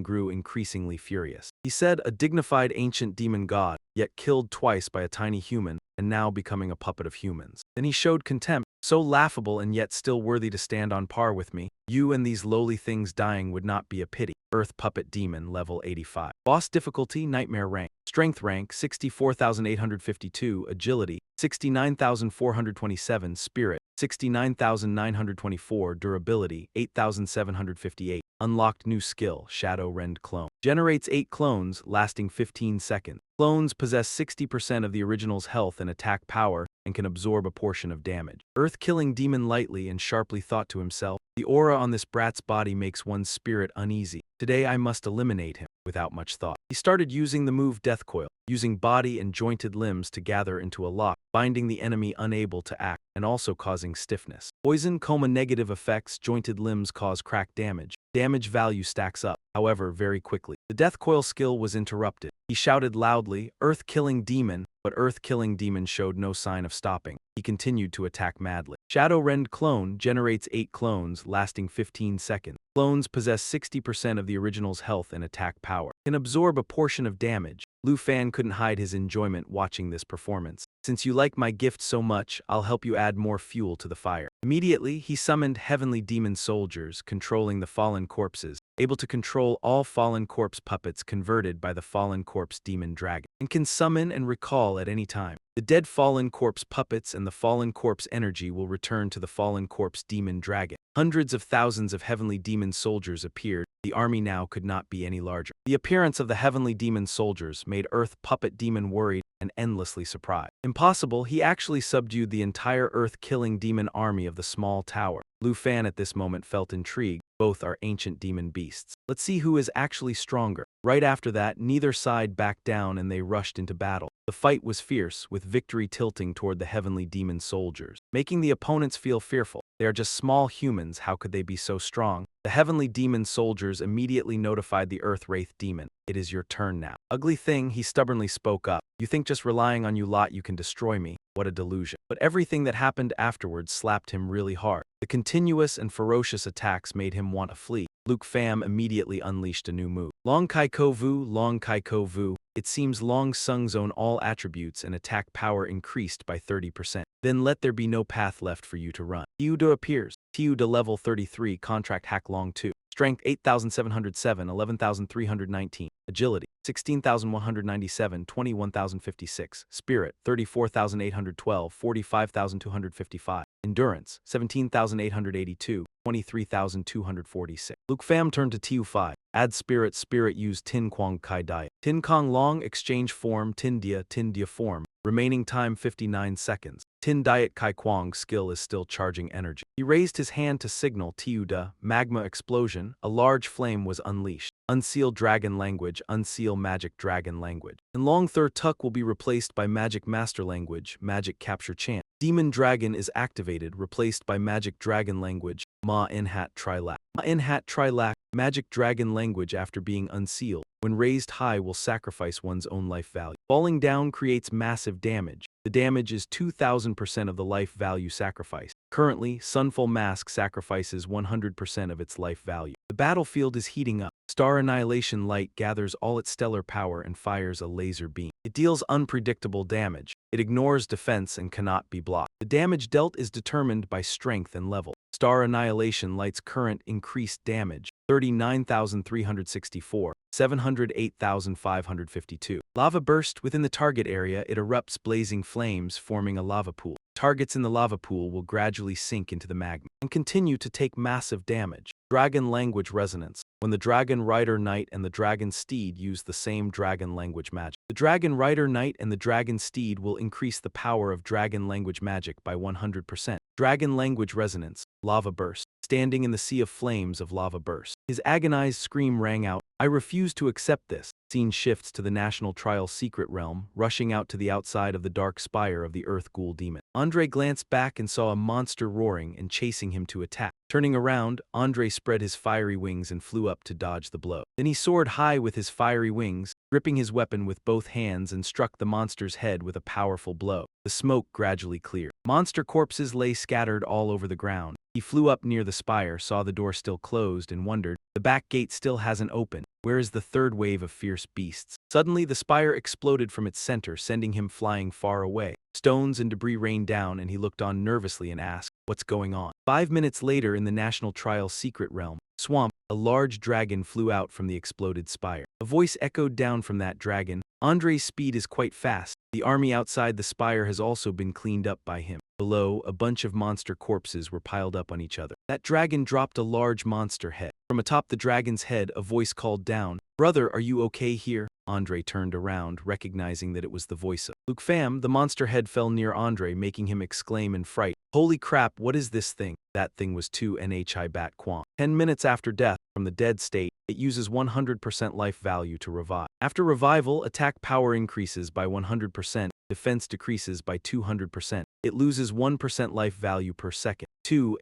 grew increasingly furious. He said, a dignified ancient demon god, yet killed twice by a tiny human, and now becoming a puppet of humans. Then he showed contempt, so laughable and yet still worthy to stand on par with me. You and these lowly things dying would not be a pity. Earth Puppet Demon, level 85. Boss difficulty, Nightmare rank. Strength rank, 64,852. Agility, 69,427. Spirit, 69,924. Durability, 8,758. Unlocked new skill, Shadow Rend Clone. Generates 8 clones, lasting 15 seconds. Clones possess 60% of the original's health and attack power, and can absorb a portion of damage. Earth-killing demon lightly and sharply thought to himself, the aura on this brat's body makes one's spirit uneasy. Today I must eliminate him. Without much thought, he started using the move Death Coil, using body and jointed limbs to gather into a lock, binding the enemy unable to act, and also causing stiffness. Poison coma negative effects. Jointed limbs cause crack damage. Damage value stacks up, however, very quickly. The Death Coil skill was interrupted. He shouted loudly, "Earth-killing demon," but Earth-killing demon showed no sign of stopping. He continued to attack madly. Shadow Rend Clone generates 8 clones, lasting 15 seconds. Clones possess 60% of the original's health and attack power. Can absorb a portion of damage. Lu Fan couldn't hide his enjoyment watching this performance. Since you like my gift so much, I'll help you add more fuel to the fire. Immediately, he summoned heavenly demon soldiers, controlling the fallen corpses, able to control all fallen corpse puppets converted by the fallen corpse demon dragon, and can summon and recall at any time. The dead fallen corpse puppets and the fallen corpse energy will return to the fallen corpse demon dragon. Hundreds of thousands of heavenly demon soldiers appeared. The army now could not be any larger. The appearance of the heavenly demon soldiers made Earth Puppet Demon worried and endlessly surprised. Impossible, he actually subdued the entire Earth-killing demon army of the small tower. Lu Fan at this moment felt intrigued. Both are ancient demon beasts. Let's see who is actually stronger. Right after that, neither side backed down and they rushed into battle. The fight was fierce, with victory tilting toward the heavenly demon soldiers, making the opponents feel fearful. They are just small humans, how could they be so strong? The heavenly demon soldiers immediately notified the Earth Wraith demon. It is your turn now. Ugly thing, he stubbornly spoke up. You think just relying on you lot you can destroy me? What a delusion. But everything that happened afterwards slapped him really hard. The continuous and ferocious attacks made him want to flee. Luke Pham immediately unleashed a new move. Long Kai Ko Vu, Long Kai Ko Vu. It seems Long Sung's own all attributes and attack power increased by 30%. Then let there be no path left for you to run. Tiuda appears. Tiuda level 33, contract hack Long 2. Strength 8,707, 11,319. Agility 16,197, 21,056. Spirit 34,812, 45,255. Endurance 17,882, 23,246. Luke Pham turned to Tu5. Add Spirit. Spirit use Tin Kwang Kai Diet. Tin Kong Long exchange form Tin Dia form. Remaining time 59 seconds. Tin Diet Kai Kwang skill is still charging energy. He raised his hand to signal Tiuda, magma explosion. A large flame was unleashed. Unseal Dragon Language, Unseal Magic Dragon Language. And Long Thur Tuk will be replaced by Magic Master Language, Magic Capture Chant. Demon Dragon is activated, replaced by Magic Dragon Language, Ma Inhat Trilak. Ma Inhat Trilak, Magic Dragon Language after being unsealed. When raised high will sacrifice one's own life value. Falling down creates massive damage. The damage is 2,000% of the life value sacrificed. Currently, Sunful Mask sacrifices 100% of its life value. The battlefield is heating up. Star Annihilation Light gathers all its stellar power and fires a laser beam. It deals unpredictable damage. It ignores defense and cannot be blocked. The damage dealt is determined by strength and level. Star Annihilation Light's current increased damage, 39,364, 708,552. Lava burst within the target area. It erupts blazing flames, forming a lava pool. Targets in the lava pool will gradually sink into the magma and continue to take massive damage. Dragon Language Resonance. When the Dragon Rider Knight and the Dragon Steed use the same Dragon Language magic, the Dragon Rider Knight and the Dragon Steed will increase the power of Dragon Language magic by 100%. Dragon Language Resonance. Lava burst. Standing in the sea of flames of lava burst. His agonized scream rang out, "I refuse to accept this." Scene shifts to the National Trial's secret realm, rushing out to the outside of the dark spire of the Earth Ghoul Demon. Andre glanced back and saw a monster roaring and chasing him to attack. Turning around, Andre spread his fiery wings and flew up to dodge the blow. Then he soared high with his fiery wings, gripping his weapon with both hands and struck the monster's head with a powerful blow. The smoke gradually cleared. Monster corpses lay scattered all over the ground. He flew up near the spire, saw the door still closed, and wondered, the back gate still hasn't opened. Where is the third wave of fierce beasts? Suddenly, the spire exploded from its center, sending him flying far away. Stones and debris rained down, and he looked on nervously and asked, "What's going on?" 5 minutes later, in the National Trial's secret realm, Swamp, a large dragon flew out from the exploded spire. A voice echoed down from that dragon, "Andre's speed is quite fast. The army outside the spire has also been cleaned up by him." Below, a bunch of monster corpses were piled up on each other. That dragon dropped a large monster head. From atop the dragon's head, a voice called down, "Brother, are you okay here?" Andre turned around, recognizing that it was the voice of Luke Pham. The monster head fell near Andre, making him exclaim in fright, "Holy crap, what is this thing?" That thing was 2 Bat Quang. 10 minutes after death, from the dead state, it uses 100% life value to revive. After revival, attack power increases by 100%, defense decreases by 200%. It loses 1% life value per second. 2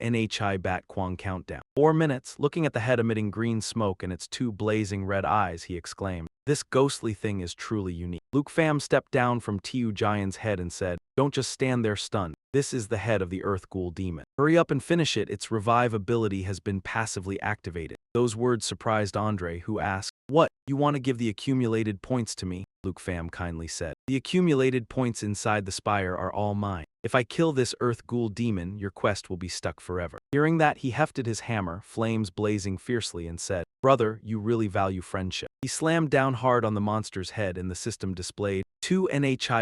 Bat Quang countdown. 4 minutes, looking at the head emitting green smoke and its 2 blazing red eyes, he exclaimed, "This ghostly thing is truly unique." Luke Pham stepped down from Tiu Giant's head and said, "Don't just stand there stunned. This is the head of the Earth Ghoul Demon. Hurry up and finish it. Its revive ability has been passively activated." Those words surprised Andre, who asked, "What? You want to give the accumulated points to me?" Luke Pham kindly said, "The accumulated points inside the spire are all mine. If I kill this Earth Ghoul Demon, your quest will be stuck forever." Hearing that, he hefted his hammer, flames blazing fiercely, and said, "Brother, you really value friendship." He slammed down hard on the monster's head, and the system displayed 2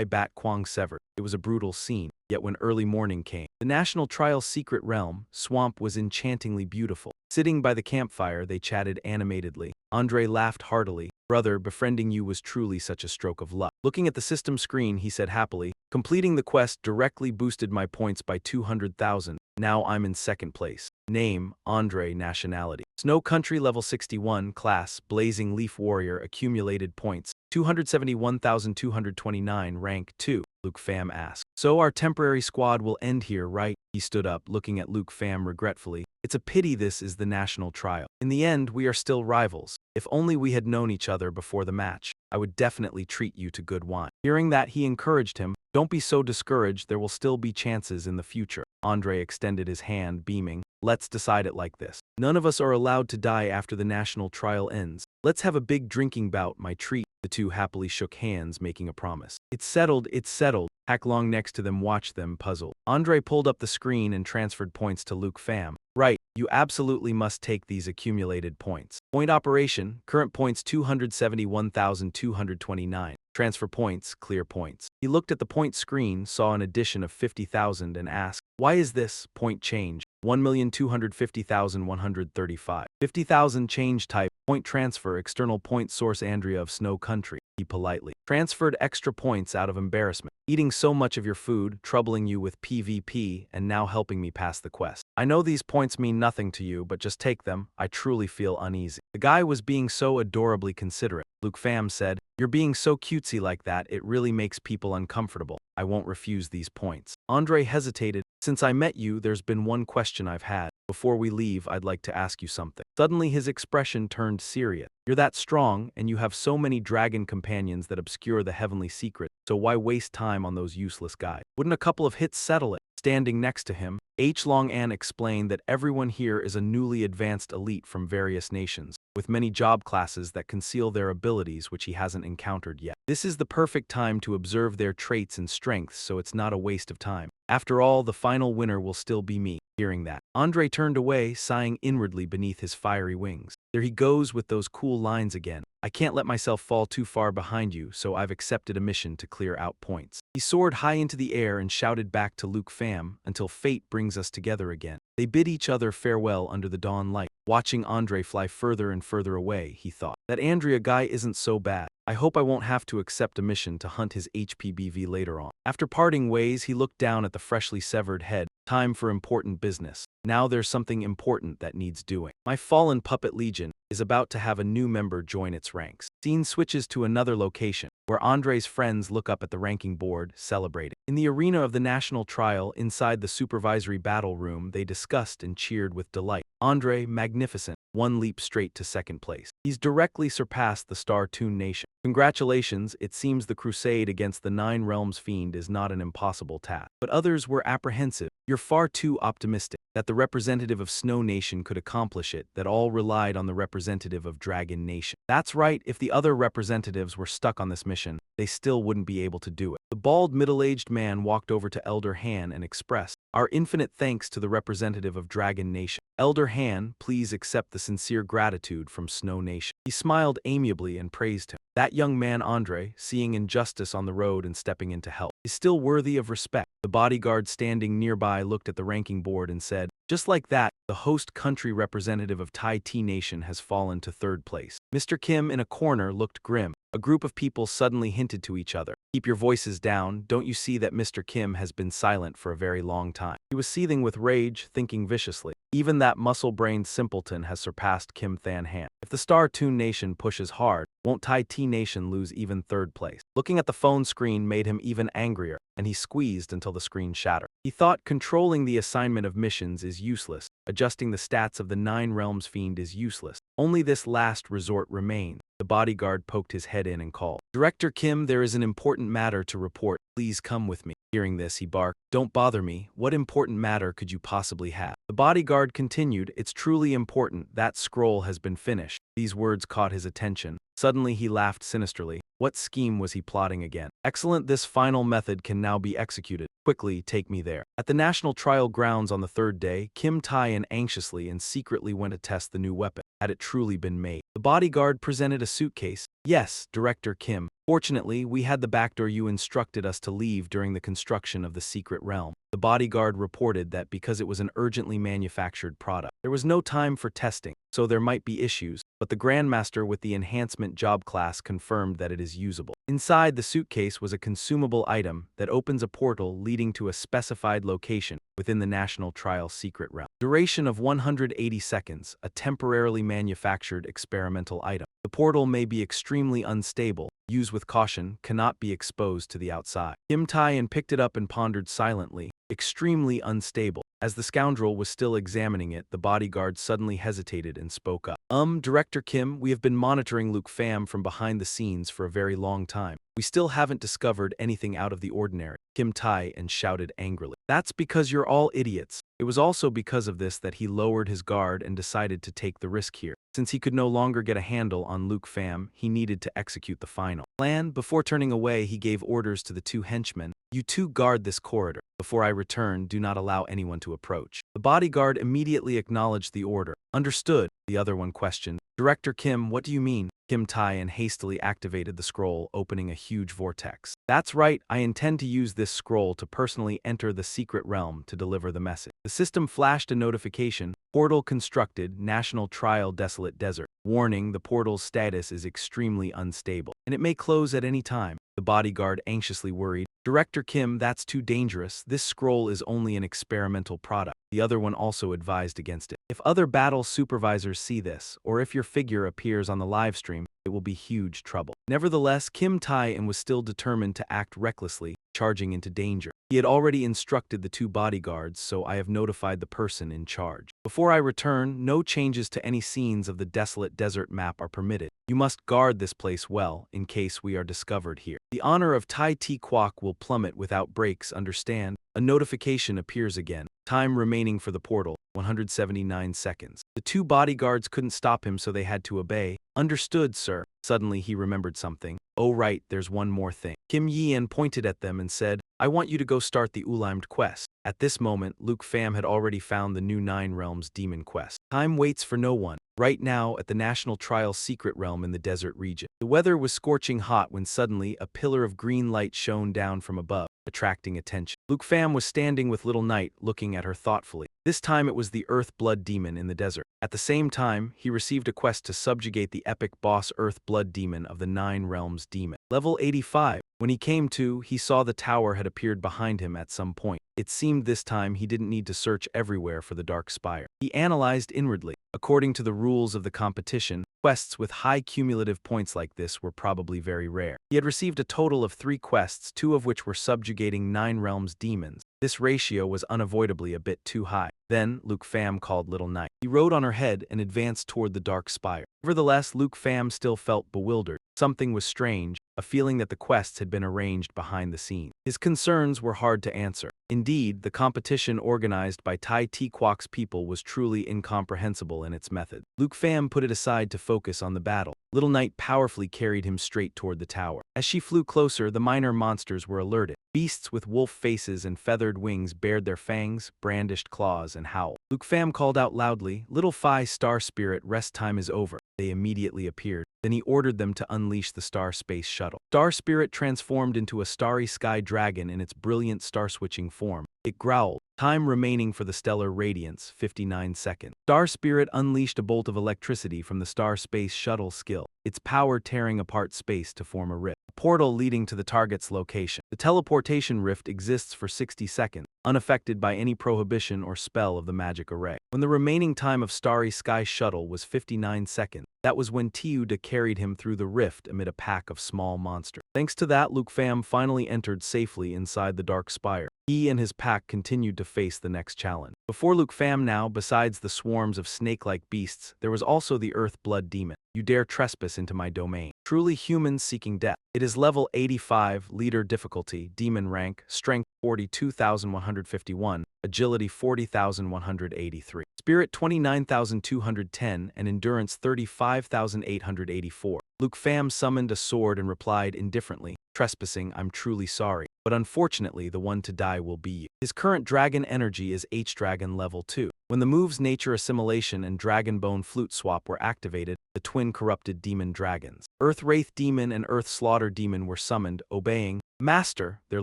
Bat Quang severed. It was a brutal scene, yet when early morning came, the National Trial's secret realm, Swamp, was enchantingly beautiful. Sitting by the campfire, they chatted animatedly. Andre laughed heartily. "Brother, befriending you was truly such a stroke of luck." Looking at the system screen, he said happily, "Completing the quest directly boosted my points by 200,000. Now I'm in second place. Name, Andre. Nationality, Snow Country. Level 61. Class, Blazing Leaf Warrior. Accumulated points, 271,229. Rank 2. Luke Pham asked, "So our temporary squad will end here, right?" He stood up, looking at Luke Pham regretfully. "It's a pity this is the National Trial. In the end, we are still rivals. If only we had known each other before the match. I would definitely treat you to good wine." Hearing that, he encouraged him, "Don't be so discouraged. There will still be chances in the future." Andre extended his hand, beaming, "Let's decide it like this. None of us are allowed to die after the National Trial ends. Let's have a big drinking bout, my treat." The two happily shook hands, making a promise. "It's settled, it's settled." Hacklong next to them watched them, puzzled. Andre pulled up the screen and transferred points to Luke Pham. "Right, you absolutely must take these accumulated points. Point operation, current points 271,229. Transfer points, clear points." He looked at the point screen, saw an addition of 50,000 and asked, "Why is this point change? 1,250,135. 50,000 change type, point transfer, external point source Andrea of Snow Country." He politely transferred extra points out of embarrassment. "Eating so much of your food, troubling you with PvP, and now helping me pass the quest. I know these points mean nothing to you, but just take them. I truly feel uneasy." The guy was being so adorably considerate. Luke Pham said, "You're being so cutesy like that, it really makes people uncomfortable. I won't refuse these points." Andre hesitated. "Since I met you, there's been one question I've had. Before we leave, I'd like to ask you something." Suddenly his expression turned serious. "You're that strong, and you have so many dragon companions that obscure the heavenly secret, so why waste time on those useless guys? Wouldn't a couple of hits settle it?" Standing next to him, Long An explained that everyone here is a newly advanced elite from various nations, with many job classes that conceal their abilities which he hasn't encountered yet. This is the perfect time to observe their traits and strengths, so it's not a waste of time. After all, the final winner will still be me." Hearing that, Andre turned away, sighing inwardly beneath his fiery wings. There he goes with those cool lines again. "I can't let myself fall too far behind you, so I've accepted a mission to clear out points." He soared high into the air and shouted back to Luke Pham, "Until fate brings us together again." They bid each other farewell under the dawn light. Watching Andre fly further and further away, he thought, "That Andrea guy isn't so bad. I hope I won't have to accept a mission to hunt his HPBV later on. After parting ways, he looked down at the freshly severed head. Time for important business. Now there's something important that needs doing. My fallen puppet legion is about to have a new member join its ranks. Scene switches to another location, where Andre's friends look up at the ranking board, celebrating. In the arena of the national trial, inside the supervisory battle room, they discussed and cheered with delight. Andre, magnificent, one leap straight to second place. He's directly surpassed the Star Toon Nation. Congratulations, it seems the crusade against the Nine Realms Fiend is not an impossible task. But others were apprehensive. You're far too optimistic that the representative of Snow Nation could accomplish it, that all relied on the representative of Dragon Nation. That's right, if the other representatives were stuck on this mission, they still wouldn't be able to do it. The bald middle-aged man walked over to Elder Han and expressed, "Our infinite thanks to the representative of Dragon Nation. Elder Han, please accept the sincere gratitude from Snow Nation." He smiled amiably and praised him. That young man Andre, seeing injustice on the road and stepping in to help, is still worthy of respect. The bodyguard standing nearby looked at the ranking board and said, "Just like that, the host country representative of Tai T Nation has fallen to third place." Mr. Kim in a corner looked grim. A group of people suddenly hinted to each other, "Keep your voices down, don't you see that Mr. Kim has been silent for a very long time?" He was seething with rage, thinking viciously. Even that muscle-brained simpleton has surpassed Kim Than Han. If the Star Toon Nation pushes hard, won't Tai T Nation lose even third place? Looking at the phone screen made him even angrier, and he squeezed until the screen shattered. He thought controlling the assignment of missions is useless, adjusting the stats of the Nine Realms Fiend is useless. Only this last resort remained. The bodyguard poked his head in and called, "Director Kim, there is an important matter to report. Please come with me." Hearing this, he barked, "Don't bother me. What important matter could you possibly have?" The bodyguard continued, "It's truly important. That scroll has been finished." These words caught his attention. Suddenly he laughed sinisterly. What scheme was he plotting again? "Excellent, this final method can now be executed. Quickly, take me there." At the national trial grounds on the third day, Kim Tae-in anxiously and secretly went to test the new weapon. Had it truly been made? The bodyguard presented a suitcase. "Yes, Director Kim. Fortunately, we had the backdoor you instructed us to leave during the construction of the secret realm." The bodyguard reported that because it was an urgently manufactured product, there was no time for testing, so there might be issues, but the Grandmaster with the enhancement job class confirmed that it is usable. Inside the suitcase was a consumable item that opens a portal leading to a specified location within the National Trial secret realm. Duration of 180 seconds, a temporarily manufactured experimental item. The portal may be extremely unstable. Use with caution, cannot be exposed to the outside. Kim Tae-in picked it up and pondered silently. Extremely unstable. As the scoundrel was still examining it, the bodyguard suddenly hesitated and spoke up. Director Kim, we have been monitoring Luke Pham from behind the scenes for a very long time. We still haven't discovered anything out of the ordinary." Kim Tae-in shouted angrily. "That's because you're all idiots." It was also because of this that he lowered his guard and decided to take the risk here. Since he could no longer get a handle on Luke Pham, he needed to execute the final plan. Before turning away, he gave orders to the two henchmen. "You two guard this corridor. Before I return, do not allow anyone to approach." The bodyguard immediately acknowledged the order. "Understood," the other one questioned. "Director Kim, what do you mean?" Kim Tae-in hastily activated the scroll, opening a huge vortex. "That's right, I intend to use this scroll to personally enter the secret realm to deliver the message." The system flashed a notification. "Portal constructed, National Trial Desolate Desert. Warning, the portal's status is extremely unstable, and it may close at any time." The bodyguard anxiously worried. "Director Kim, that's too dangerous. This scroll is only an experimental product." The other one also advised against it. "If other battle supervisors see this, or if your figure appears on the live stream, it will be huge trouble." Nevertheless, Kim Tae-in was still determined to act recklessly, charging into danger. He had already instructed the two bodyguards, so I have notified the person in charge. Before I return, no changes to any scenes of the desolate desert map are permitted. You must guard this place well, in case we are discovered here. The honor of Tai Ti Kwok will plummet without breaks, understand? A notification appears again. Time remaining for the portal, 179 seconds. The two bodyguards couldn't stop him, so they had to obey. "Understood, sir." Suddenly he remembered something. "Oh right, there's one more thing." Kim Yi-en pointed at them and said, "I want you to go start the Ulimed quest." At this moment, Luke Pham had already found the new Nine Realms demon quest. Time waits for no one. Right now, at the National Trial secret realm in the desert region. The weather was scorching hot when suddenly a pillar of green light shone down from above, attracting attention. Luke Pham was standing with Little Knight, looking at her thoughtfully. This time it was the Earth Blood Demon in the desert. At the same time, he received a quest to subjugate the epic boss Earth Blood Demon of the Nine Realms Demon. Level 85. When he came to, he saw the tower had appeared behind him at some point. It seemed this time he didn't need to search everywhere for the Dark Spire. He analyzed inwardly. According to the rules of the competition, quests with high cumulative points like this were probably very rare. He had received a total of 3 quests, 2 of which were subjugating Nine Realms demons. This ratio was unavoidably a bit too high. Then, Luke Pham called Little Knight. He rode on her head and advanced toward the Dark Spire. Nevertheless, Luke Pham still felt bewildered. Something was strange, a feeling that the quests had been arranged behind the scenes. His concerns were hard to answer. Indeed, the competition organized by Tai Tequok's people was truly incomprehensible in its method. Luke Pham put it aside to focus on the battle. Little Knight powerfully carried him straight toward the tower. As she flew closer, the minor monsters were alerted. Beasts with wolf faces and feathered wings bared their fangs, brandished claws, and howled. Luke Pham called out loudly, "Little Phi, Star Spirit, rest time is over." They immediately appeared. Then he ordered them to unleash the Star Space Shuttle. Star Spirit transformed into a starry sky dragon in its brilliant star-switching form. It growled. Time remaining for the stellar radiance, 59 seconds. Star Spirit unleashed a bolt of electricity from the Star Space Shuttle skill, its power tearing apart space to form a rift. A portal leading to the target's location. The teleportation rift exists for 60 seconds, unaffected by any prohibition or spell of the magic array. When the remaining time of Starry Sky Shuttle was 59 seconds, that was when Tiuda carried him through the rift amid a pack of small monsters. Thanks to that, Luke Pham finally entered safely inside the Dark Spire. He and his pack continued to face the next challenge. Before Luke Pham now, besides the swarms of snake-like beasts, there was also the Earth Blood Demon. "You dare trespass into my domain. Truly humans seeking death." It is level 85, leader difficulty, demon rank, strength 42,151, agility 40,183, spirit 29,210, and endurance 35,884. Luke Pham summoned a sword and replied indifferently, "Trespassing, I'm truly sorry, but unfortunately the one to die will be you." His current dragon energy is H-Dragon level 2. When the moves Nature Assimilation and Dragon Bone Flute Swap were activated, the twin corrupted demon dragons, Earth Wraith Demon and Earth Slaughter Demon, were summoned, obeying. "Master," their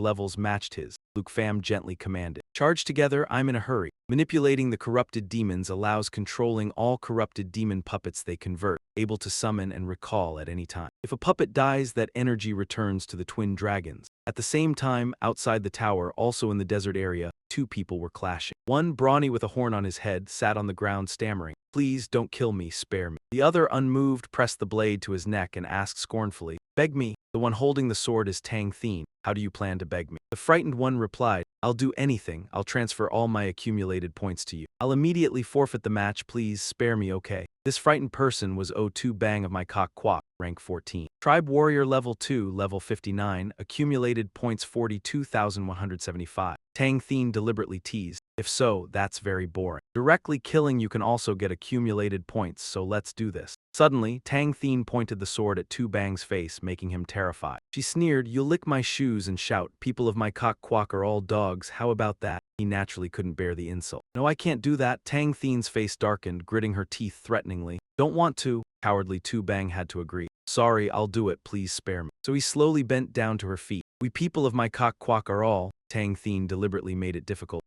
levels matched his. Luke Pham gently commanded, "Charge together, I'm in a hurry." Manipulating the corrupted demons allows controlling all corrupted demon puppets they convert, able to summon and recall at any time. If a puppet dies, that energy returns to the twin dragons. At the same time, outside the tower, also in the desert area, 2 people were clashing. One, brawny with a horn on his head, sat on the ground stammering, "Please don't kill me, spare me." The other, unmoved, pressed the blade to his neck and asked scornfully, "Beg me?" The one holding the sword is Tang Thien. "How do you plan to beg me?" The frightened one replied, "I'll do anything. I'll transfer all my accumulated points to you. I'll immediately forfeit the match. Please spare me, okay?" This frightened person was O2 Bang of my Kok Kwak, rank 14. Tribe Warrior level 2, level 59, accumulated points 42,175. Tang Thien deliberately teased, "If so, that's very boring. Directly killing you can also get accumulated points, so let's do this." Suddenly, Tang Thien pointed the sword at Tu Bang's face, making him terrified. She sneered, "You'll lick my shoes and shout, 'People of my Kok Kwak are all dogs, how about that?'" He naturally couldn't bear the insult. "No, I can't do that." Tang Thien's face darkened, gritting her teeth threateningly. "Don't want to." Cowardly Tu Bang had to agree. "Sorry, I'll do it, please spare me." So he slowly bent down to her feet. "We people of my Kok Kwak are all." Tang Thien deliberately made it difficult.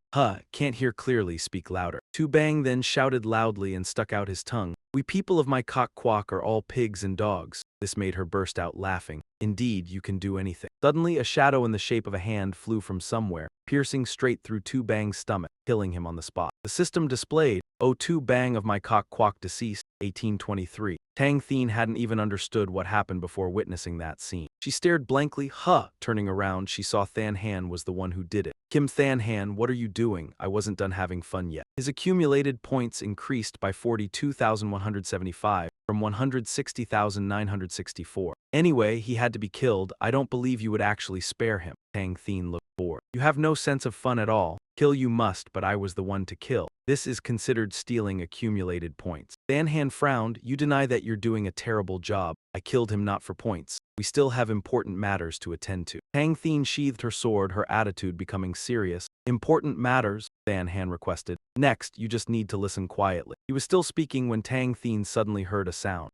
Can't hear clearly, speak louder." Tu Bang then shouted loudly and stuck out his tongue. "We people of my Kok Kwak are all pigs and dogs." This made her burst out laughing. "Indeed, you can do anything." Suddenly, a shadow in the shape of a hand flew from somewhere, piercing straight through Tu Bang's stomach, killing him on the spot. The system displayed, "Oh, Tu Bang of my Kok Kwak deceased, 1823. Tang Thien hadn't even understood what happened before witnessing that scene. She stared blankly, Turning around, she saw Than Han was the one who did it. "Kim Than Han, what are you doing? I wasn't done having fun yet." His accumulated points increased by 42,175, from 160,964. "Anyway, he had to be killed. I don't believe you would actually spare him." Tang Thien looked bored. "You have no sense of fun at all. Kill you must, but I was the one to kill. This is considered stealing accumulated points." Than Han frowned. "You deny that you're doing a terrible job. I killed him not for points. We still have important matters to attend to." Tang Thien sheathed her sword, her attitude becoming serious. "Important matters?" Than Han requested. "Next, you just need to listen quietly." He was still speaking when Tang Thien suddenly heard a sound.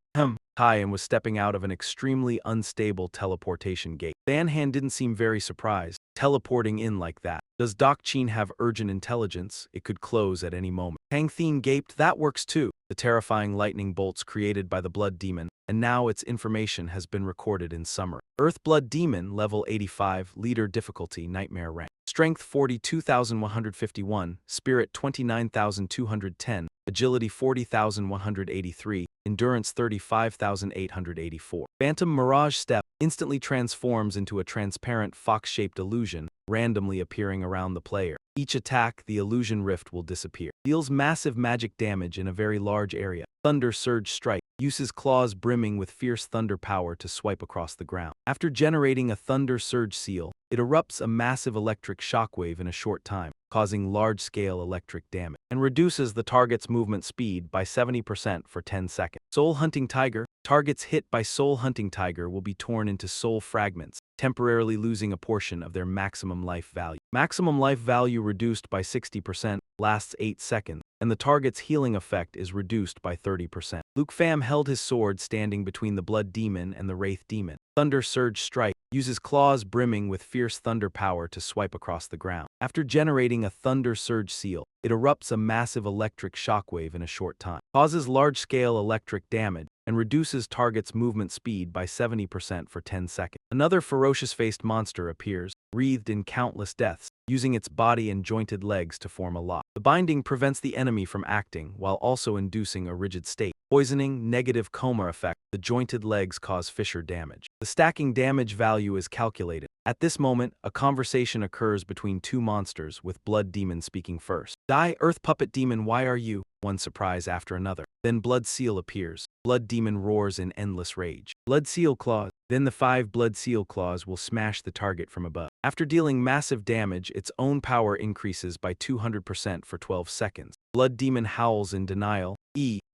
Tai was stepping out of an extremely unstable teleportation gate. Than didn't seem very surprised, teleporting in like that. Does Doc Chin have urgent intelligence? It could close at any moment. Tang Thien gaped, that works too. The terrifying lightning bolts created by the blood demon, and now its information has been recorded in summary. Earth Blood Demon, level 85, leader difficulty, nightmare rank. Strength 42,151, Spirit 29,210, Agility 40,183, Endurance 35,884. Phantom Mirage Step instantly transforms into a transparent fox-shaped illusion, randomly appearing around the player. Each attack, the illusion rift will disappear. Deals massive magic damage in a very large area. Thunder Surge Strike uses claws brimming with fierce thunder power to swipe across the ground. After generating a Thunder Surge seal, it erupts a massive electric shockwave in a short time, causing large-scale electric damage, and reduces the target's movement speed by 70% for 10 seconds. Soul Hunting Tiger. Targets hit by Soul Hunting Tiger will be torn into soul fragments, temporarily losing a portion of their maximum life value. Maximum life value reduced by 60%, lasts 8 seconds, and the target's healing effect is reduced by 30%. Luke Pham held his sword standing between the Blood Demon and the Wraith Demon. Thunder Surge Strike uses claws brimming with fierce thunder power to swipe across the ground. After generating a Thunder Surge seal, it erupts a massive electric shockwave in a short time, causes large-scale electric damage, and reduces target's movement speed by 70% for 10 seconds. Another ferocious-faced monster appears, wreathed in countless deaths, using its body and jointed legs to form a lock. The binding prevents the enemy from acting, while also inducing a rigid state. Poisoning, negative coma effect. The jointed legs cause fissure damage. The stacking damage value is calculated. At this moment, a conversation occurs between two monsters, with Blood Demon speaking first. Die, Earth Puppet Demon, why are you? One surprise after another. Then Blood Seal appears. Blood Demon roars in endless rage. Blood Seal Claws. Then the 5 Blood Seal Claws will smash the target from above. After dealing massive damage, its own power increases by 200% for 12 seconds. Blood Demon howls in denial.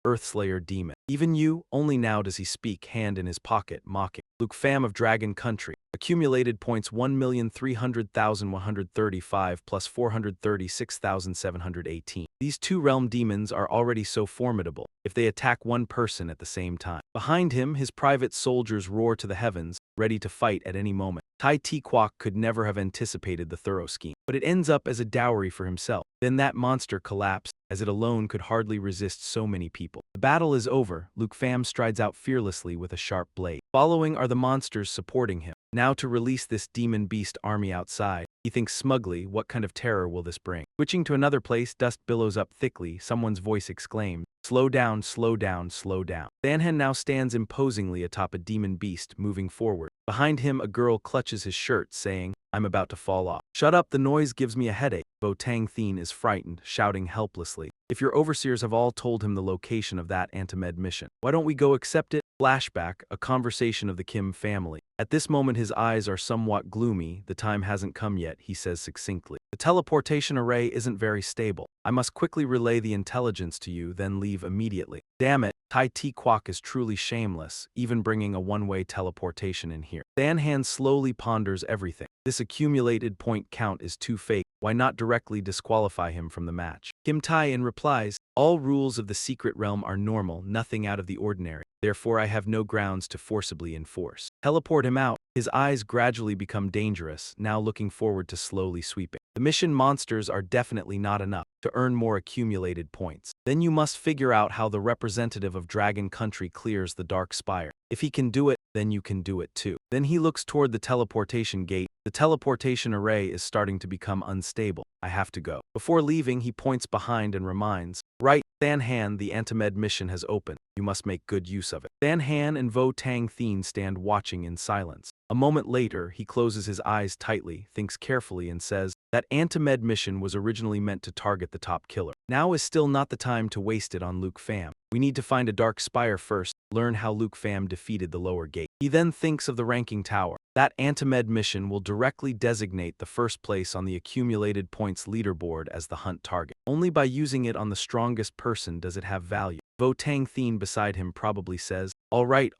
Earthslayer Demon. Even you? Only now does he speak, hand in his pocket, mocking. Luke Pham of Dragon Country. Accumulated points 1,300,135 plus 436,718. These two realm demons are already so formidable if they attack one person at the same time. Behind him, his private soldiers roar to the heavens, ready to fight at any moment. Tai Ti Kwok could never have anticipated the thorough scheme, but it ends up as a dowry for himself. Then that monster collapsed, as it alone could hardly resist so many people. The battle is over. Luke Pham strides out fearlessly with a sharp blade. Following are the monsters supporting him. Now to release this demon beast army outside, he thinks smugly, what kind of terror will this bring? Switching to another place, dust billows up thickly, someone's voice exclaims, slow down, slow down, slow down. Than now stands imposingly atop a demon beast, moving forward. Behind him, a girl clutches his shirt, saying, I'm about to fall off. Shut up, the noise gives me a headache. Tang Thien is frightened, shouting helplessly. If your overseers have all told him the location of that antimed mission, why don't we go accept it? Flashback, a conversation of the Kim family. At this moment his eyes are somewhat gloomy, the time hasn't come yet, he says succinctly. The teleportation array isn't very stable. I must quickly relay the intelligence to you, then leave immediately. Damn it, Tai Ti Kwok is truly shameless, even bringing a one-way teleportation in here. Than slowly ponders everything. This accumulated point count is too fake, why not directly disqualify him from the match? Kim Tai-in replies, all rules of the secret realm are normal, nothing out of the ordinary. Therefore I have no grounds to forcibly enforce. Teleport him out. His eyes gradually become dangerous, now looking forward to slowly sweeping. The mission monsters are definitely not enough to earn more accumulated points. Then you must figure out how the representative of Dragon Country clears the Dark Spire. If he can do it, then you can do it too. Then he looks toward the teleportation gate. The teleportation array is starting to become unstable. I have to go. Before leaving, he points behind and reminds, right, Than, the antimed mission has opened. You must make good use of it. Than and Tang Thien stand watching in silence. A moment later, he closes his eyes tightly, thinks carefully, and says, that antimed mission was originally meant to target the top killer. Now is still not the time to waste it on Luke Pham. We need to find a Dark Spire first, learn how Luke Pham defeated the lower gate. He then thinks of the ranking tower. That antimed mission will directly designate the first place on the accumulated points leaderboard as the hunt target. Only by using it on the strongest person does it have value. Tang Thien beside him probably says, all right,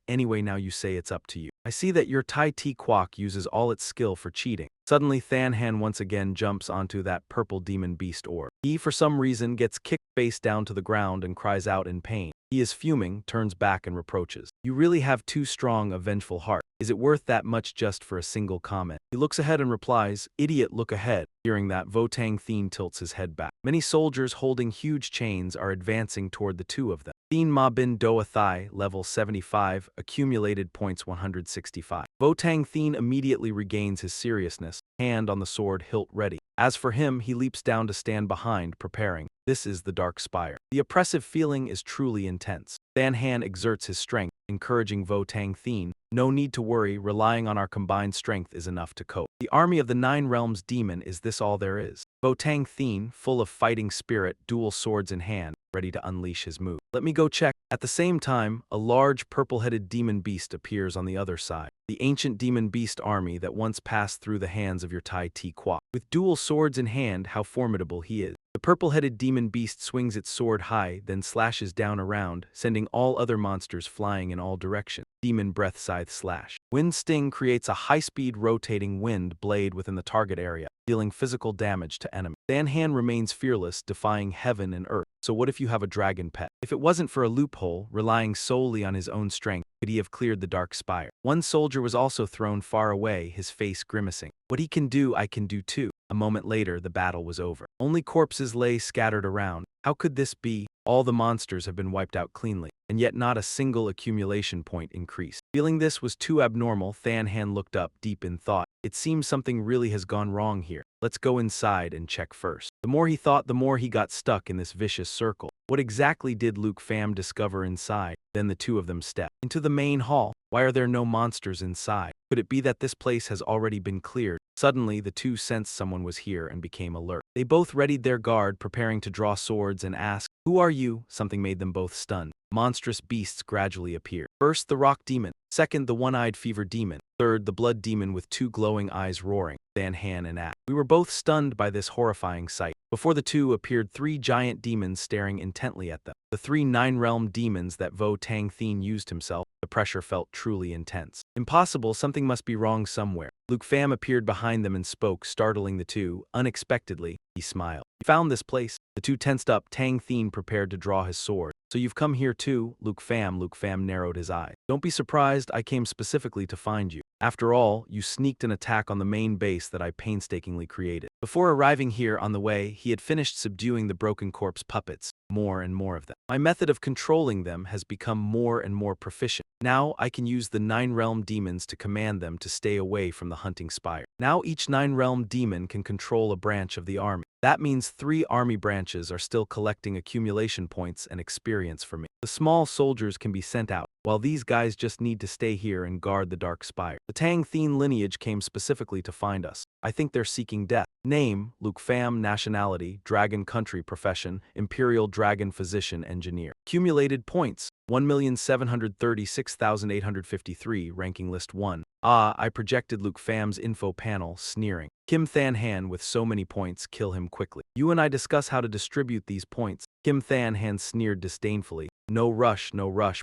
anyway now you say it's up to you. I see that your Tai Ti Kwok uses all its skill for cheating. Suddenly Than once again jumps onto that purple demon beast orb. He, for some reason, gets kicked face down to the ground and cries out in pain. He is fuming, turns back and reproaches. You really have too strong a vengeful heart. Is it worth that much just for a single comment? He looks ahead and replies, "Idiot, look ahead." Hearing that, Votang Thien tilts his head back. Many soldiers holding huge chains are advancing toward the two of them. Thien Ma Bin Doa Thai, level 75, accumulated points 165. Votang Thien immediately regains his seriousness, hand on the sword hilt ready. As for him, he leaps down to stand behind, preparing. This is the Dark Spire. The oppressive feeling is truly intense. Than Han exerts his strength, encouraging Votang Thien. No need to worry, relying on our combined strength is enough to cope. The army of the Nine Realms demon, is this all there is? Votang Thien, full of fighting spirit, dual swords in hand, ready to unleash his move. Let me go check. At the same time, a large purple-headed demon beast appears on the other side. The ancient demon beast army that once passed through the hands of your Tai Ti Qua. With dual swords in hand, how formidable he is. The purple-headed demon beast swings its sword high, then slashes down around, sending all other monsters flying in all directions. Demon breath scythe slash. Wind sting creates a high-speed rotating wind blade within the target area, dealing physical damage to enemies. Than Han remains fearless, defying heaven and earth. So what if you have a dragon pet? If it wasn't for a loophole, relying solely on his own strength, could he have cleared the Dark Spire? One soldier was also thrown far away, his face grimacing. What he can do, I can do too. A moment later, the battle was over. Only corpses lay scattered around. How could this be? All the monsters have been wiped out cleanly, and yet not a single accumulation point increased. Feeling this was too abnormal, Than Han looked up, deep in thought. It seems something really has gone wrong here. Let's go inside and check first. The more he thought, the more he got stuck in this vicious circle. What exactly did Luke Pham discover inside? Then the two of them stepped into the main hall. Why are there no monsters inside? Could it be that this place has already been cleared? Suddenly, the two sensed someone was here and became alert. They both readied their guard, preparing to draw swords, and asked, "Who are you?" Something made them both stunned. Monstrous beasts gradually appeared. First, the rock demon. Second, the one-eyed fever demon. Third, the blood demon with two glowing eyes roaring. Than Han and Ak. We were both stunned by this horrifying sight. Before the two appeared three giant demons staring intently at them. The three nine-realm demons that Votang Thien used himself. The pressure felt truly intense. Impossible, something must be wrong somewhere. Luke Pham appeared behind them and spoke, startling the two. Unexpectedly, he smiled. "You found this place?" The two tensed up. Tang Thien prepared to draw his sword. "So you've come here too?" Luke Pham narrowed his eyes. "Don't be surprised, I came specifically to find you. After all, you sneaked an attack on the main base that I painstakingly created." Before arriving here on the way, he had finished subduing the broken corpse puppets, more and more of them. My method of controlling them has become more and more proficient. Now I can use the nine-realm demons to command them to stay away from the hunting spire. Now each nine-realm demon can control a branch of the army. That means 3 army branches are still collecting accumulation points and experience for me. The small soldiers can be sent out, while these guys just need to stay here and guard the Dark Spire. The Tang Thien lineage came specifically to find us. I think they're seeking death. Name, Luke Pham. Nationality, Dragon Country. Profession, Imperial Dragon Physician Engineer. Accumulated points, 1,736,853, ranking list 1. Ah, I projected Luke Pham's info panel, sneering. Kim Than Han, with so many points, kill him quickly. You and I discuss how to distribute these points. Kim Than Han sneered disdainfully. No rush,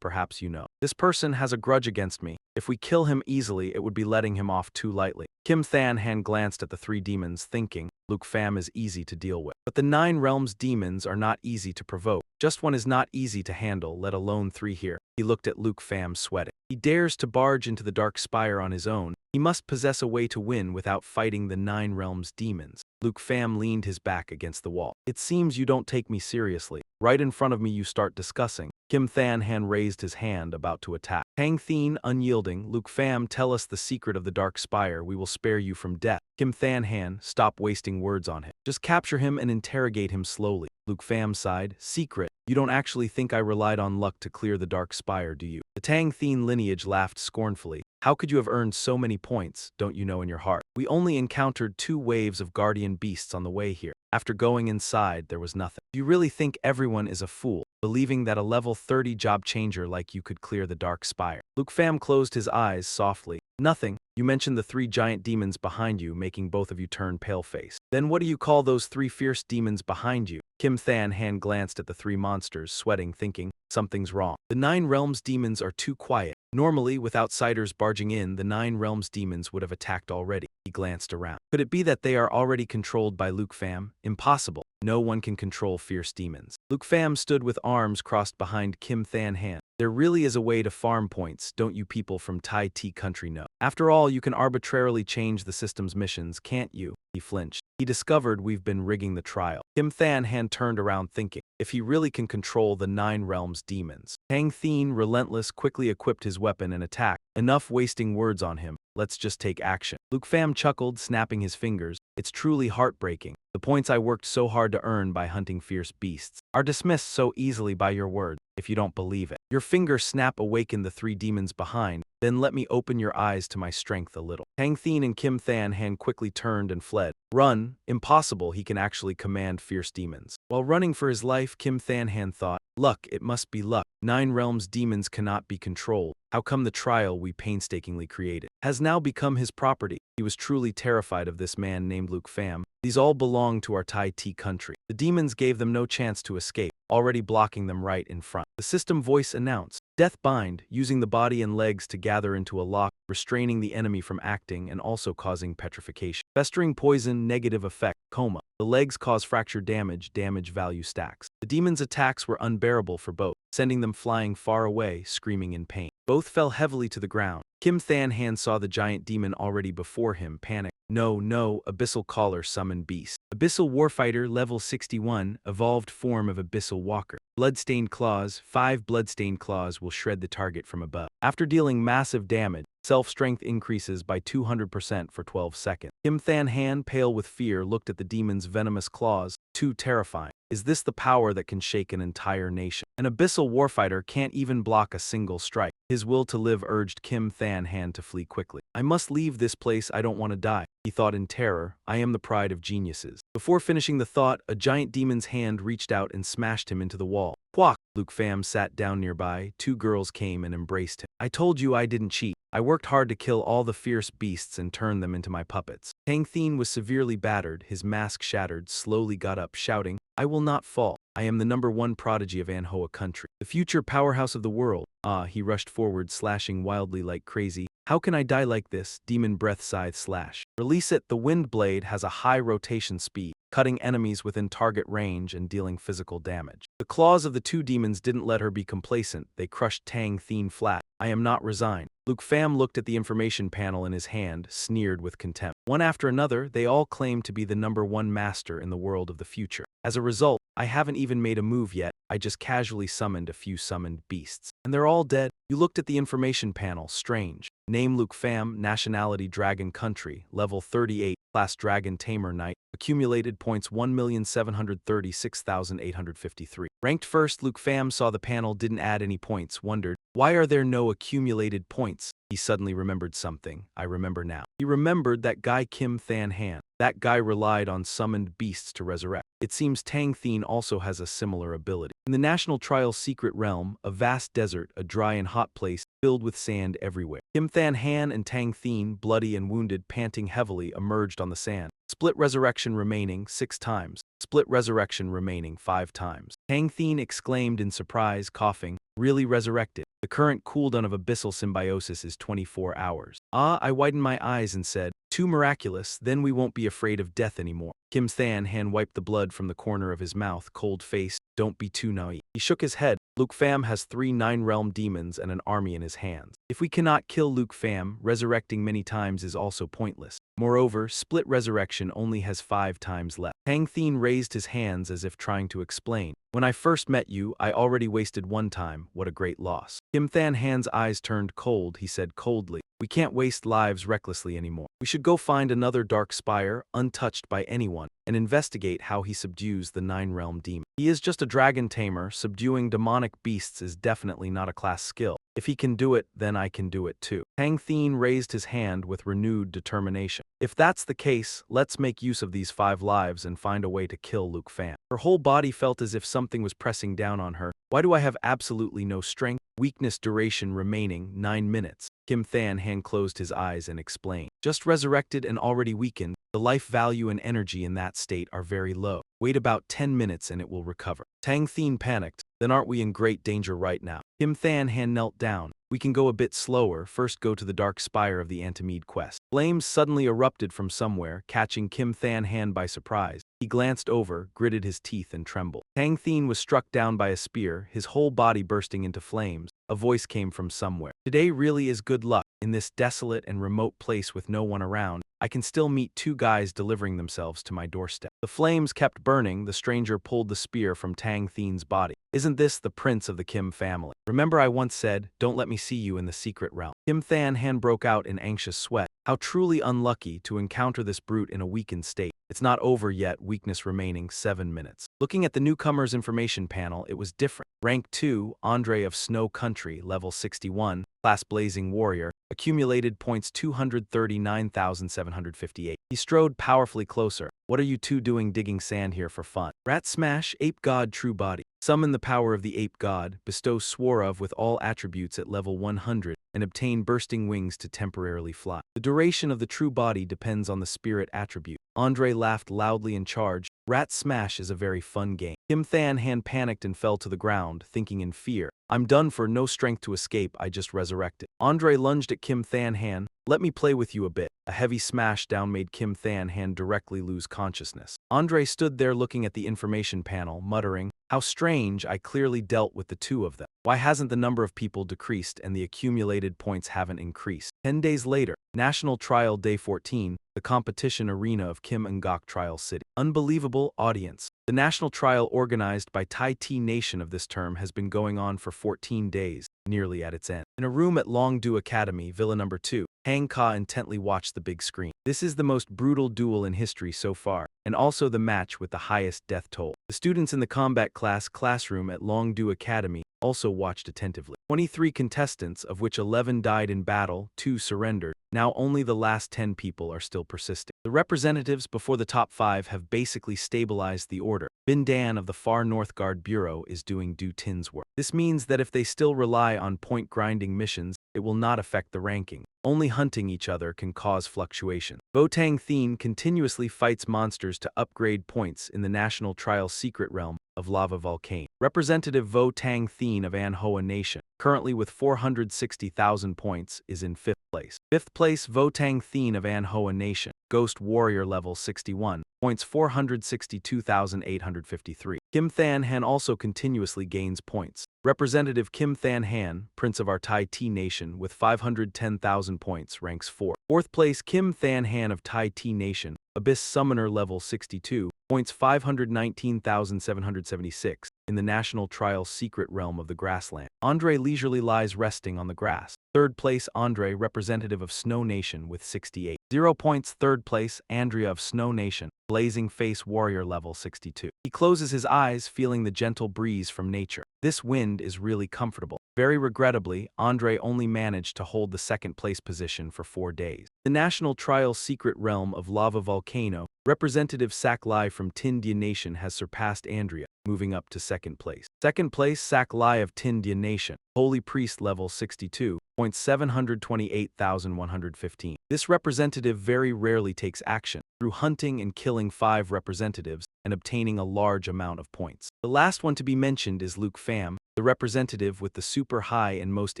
perhaps you know. This person has a grudge against me. If we kill him easily, it would be letting him off too lightly. Kim Than Han glanced at the 3 demons, thinking, Luke Pham is easy to deal with. But the 9 realms demons are not easy to provoke. Just one is not easy to handle, let alone 3 here. He looked at Luke Pham, sweating. He dares to barge into the Dark Spire on his own. He must possess a way to win without fighting the 9 realms demons. Luke Pham leaned his back against the wall. It seems you don't take me seriously. Right in front of me you start discussing. Kim Than Han raised his hand, about to attack. Tang Thien, unyielding. Luke Pham, tell us the secret of the Dark Spire. We will spare you from death. Kim Than Han, stop wasting words on him. Just capture him and interrogate him slowly. Luke Pham sighed. Secret? You don't actually think I relied on luck to clear the Dark Spire, do you? The Tang Thien lineage laughed scornfully. How could you have earned so many points, don't you know in your heart? We only encountered 2 waves of guardian beasts on the way here. After going inside, there was nothing. Do you really think everyone is a fool, believing that a level 30 job changer like you could clear the Dark Spire? Luke Pham closed his eyes softly. Nothing. You mentioned the 3 giant demons behind you, making both of you turn pale-faced. Then what do you call those 3 fierce demons behind you? Kim Than Han glanced at the 3 monsters, sweating, thinking, Something's wrong. The Nine Realms demons are too quiet. Normally, with outsiders barging in, the Nine Realms demons would have attacked already. He glanced around. Could it be that they are already controlled by Luke Pham? Impossible. No one can control fierce demons. Luke Pham stood with arms crossed behind Kim Than Han. There really is a way to farm points, don't you people from Tai Ti country know? After all, you can arbitrarily change the system's missions, can't you? He flinched. He discovered we've been rigging the trial. Kim Than Han turned around thinking, if he really can control the Nine Realms demons. Tang Thien, relentless, quickly equipped his weapon and attacked. Enough wasting words on him. Let's just take action. Luke Pham chuckled, snapping his fingers. It's truly heartbreaking. The points I worked so hard to earn by hunting fierce beasts are dismissed so easily by your words, if you don't believe it. Your finger snap awakened the three demons behind. Then let me open your eyes to my strength a little. Tang Thien and Kim Than Han quickly turned and fled. Run? Impossible, he can actually command fierce demons. While running for his life, Kim Than Han thought, luck, it must be luck. Nine Realms demons cannot be controlled. How come the trial we painstakingly created has now become his property? He was truly terrified of this man named Luke Pham. These all belong to our Tai Ti country. The demons gave them no chance to escape, already blocking them right in front. The system voice announced, Death Bind, using the body and legs to gather into a lock, restraining the enemy from acting and also causing petrification. Festering poison, negative effect, coma. The legs cause fracture damage, damage value stacks. The demons' attacks were unbearable for both, sending them flying far away, screaming in pain. Both fell heavily to the ground. Kim Than Han saw the giant demon already before him, panicked. No, Abyssal Caller summoned beast. Abyssal Warfighter, level 61, evolved form of Abyssal Walker. Bloodstained Claws, 5 Bloodstained Claws will shred the target from above. After dealing massive damage, self-strength increases by 200% for 12 seconds. Kim Than Han, pale with fear, looked at the demon's venomous claws. Too terrifying. Is this the power that can shake an entire nation? An Abyssal Warfighter can't even block a single strike. His will to live urged Kim Than Han to flee quickly. I must leave this place, I don't want to die. He thought in terror, I am the pride of geniuses. Before finishing the thought, a giant demon's hand reached out and smashed him into the wall. Quack! Luke Pham sat down nearby. Two girls came and embraced him. I told you I didn't cheat. I worked hard to kill all the fierce beasts and turn them into my puppets. Tang Thien was severely battered, his mask shattered, slowly got up, shouting, I will not fall. I am the #1 prodigy of Manhwa country, the future powerhouse of the world. He rushed forward, slashing wildly like crazy. How can I die like this? Demon breath scythe slash. Release it. The wind blade has a high rotation speed, cutting enemies within target range and dealing physical damage. The claws of the two demons didn't let her be complacent. They crushed Tang Thien flat. I am not resigned. Luke Pham looked at the information panel in his hand, sneered with contempt. One after another, they all claimed to be the #1 master in the world of the future. As a result, I haven't even made a move yet. I just casually summoned a few summoned beasts. And they're all dead. You looked at the information panel, strange. Name Luke Pham, nationality Dragon Country, level 38, class Dragon Tamer Knight, accumulated points 1,736,853. Ranked first, Luke Pham saw the panel didn't add any points, wondered, why are there no accumulated points? He suddenly remembered something. I remember now. He remembered that guy Kim Than Han. That guy relied on summoned beasts to resurrect. It seems Tang Thien also has a similar ability. In the National Trial's secret realm, a vast desert, a dry and hot place, filled with sand everywhere. Kim Than Han and Tang Thien, bloody and wounded, panting heavily, emerged on the sand. Split resurrection remaining 6 times. Split resurrection remaining 5 times. Tang Thien exclaimed in surprise, coughing, really resurrected. The current cooldown of abyssal symbiosis is 24 hours. I widened my eyes and said, too miraculous, then we won't be afraid of death anymore. Kim Than Han wiped the blood from the corner of his mouth, cold-faced, don't be too naive. He shook his head. Luke Pham has 3 Nine-Realm demons and an army in his hands. If we cannot kill Luke Pham, resurrecting many times is also pointless. Moreover, split resurrection only has 5 times left. Tang Thien raised his hands as if trying to explain. When I first met you, I already wasted 1 time. What a great loss. Kim Than Han's eyes turned cold. He said coldly, we can't waste lives recklessly anymore. We should go find another dark spire, untouched by anyone, and investigate how he subdues the 9-realm demon. He is just a dragon tamer. Subduing demonic beasts is definitely not a class skill. If he can do it, then I can do it too. Tang Thien raised his hand with renewed determination. If that's the case, let's make use of these 5 lives and find a way to kill Luke Pham. Her whole body felt as if something was pressing down on her. Why do I have absolutely no strength? Weakness duration remaining 9 minutes. Kim Than Han closed his eyes and explained. Just resurrected and already weakened, the life value and energy in that state are very low. Wait about 10 minutes and it will recover. Tang Thien panicked. Then aren't we in great danger right now? Kim Than Han knelt down. We can go a bit slower, first go to the dark spire of the Antimede quest. Flames suddenly erupted from somewhere, catching Kim Than Han by surprise. He glanced over, gritted his teeth and trembled. Tang Thien was struck down by a spear, his whole body bursting into flames. A voice came from somewhere. Today really is good luck. In this desolate and remote place with no one around, I can still meet two guys delivering themselves to my doorstep. The flames kept burning, the stranger pulled the spear from Tang Thien's body. Isn't this the prince of the Kim family? Remember I once said, don't let me see you in the secret realm. Kim Than Han broke out in anxious sweat. How truly unlucky to encounter this brute in a weakened state. It's not over yet, weakness remaining 7 minutes. Looking at the newcomer's information panel, it was different. Rank 2, Andre of Snow Country, level 61, class Blazing Warrior, accumulated points 239,758. He strode powerfully closer. What are you two doing digging sand here for fun? Rat Smash, Ape God True Body. Summon the power of the Ape God, bestow Swarov with all attributes at level 100, and obtain bursting wings to temporarily fly. The duration of the true body depends on the spirit attribute. Andre laughed loudly and charged. Rat Smash is a very fun game. Kim Than Han panicked and fell to the ground, thinking in fear. I'm done for, no strength to escape, I just resurrected. Andre lunged at Kim Than Han. Let me play with you a bit. A heavy smash down made Kim Than Han directly lose consciousness. Andre stood there looking at the information panel, muttering, how strange, I clearly dealt with the two of them. Why hasn't the number of people decreased and the accumulated points haven't increased? 10 days later, National Trial Day 14, the competition arena of Kim Ngok Trial City. Unbelievable audience. The national trial organized by Tai T Nation of this term has been going on for 14 days, nearly at its end. In a room at Longdu Academy, Villa Number 2, Hang Ka intently watched the big screen. This is the most brutal duel in history so far, and also the match with the highest death toll. The students in the combat classroom at Longdu Academy also watched attentively. 23 contestants, of which 11 died in battle, 2 surrendered. Now only the last 10 people are still persisting. The representatives before the top 5 have basically stabilized the order. Bin Dan of the Far North Guard Bureau is doing Du Tin's work. This means that if they still rely on point grinding missions, it will not affect the ranking. Only hunting each other can cause fluctuation. Vo Tang Thien continuously fights monsters to upgrade points in the National Trial Secret Realm of Lava Volcano. Representative Vo Tang Thien of Manhwa Nation, currently with 460,000 points, is in 5th place. 5th place Vo Tang Thien of Manhwa Nation, Ghost Warrior level 61, points 462,853. Kim Than Han also continuously gains points. Representative Kim Than Han, Prince of our Tai T Nation, with 510,000 points, ranks 4. 4th place Kim Than Han of Tai T Nation, Abyss Summoner level 62, points 519,776, in the National Trial Secret Realm of the Grassland. Andre leisurely lies resting on the grass. 3rd place Andre, representative of Snow Nation, with 68. 0 points. 3rd place Andrea of Snow Nation, Blazing Face Warrior level 62. He closes his eyes, feeling the gentle breeze from nature. This wind is really comfortable. Very regrettably, Andre only managed to hold the 2nd place position for 4 days. The National Trial Secret Realm of Lava Volcano, Representative Saklai from Tindia Nation has surpassed Andrea, moving up to 2nd place. 2nd place Saklai of Tindia Nation, Holy Priest level 62, points 728,115. This representative very rarely takes action, through hunting and killing 5 representatives and obtaining a large amount of points. The last one to be mentioned is Luke Pham, the representative with the super high and most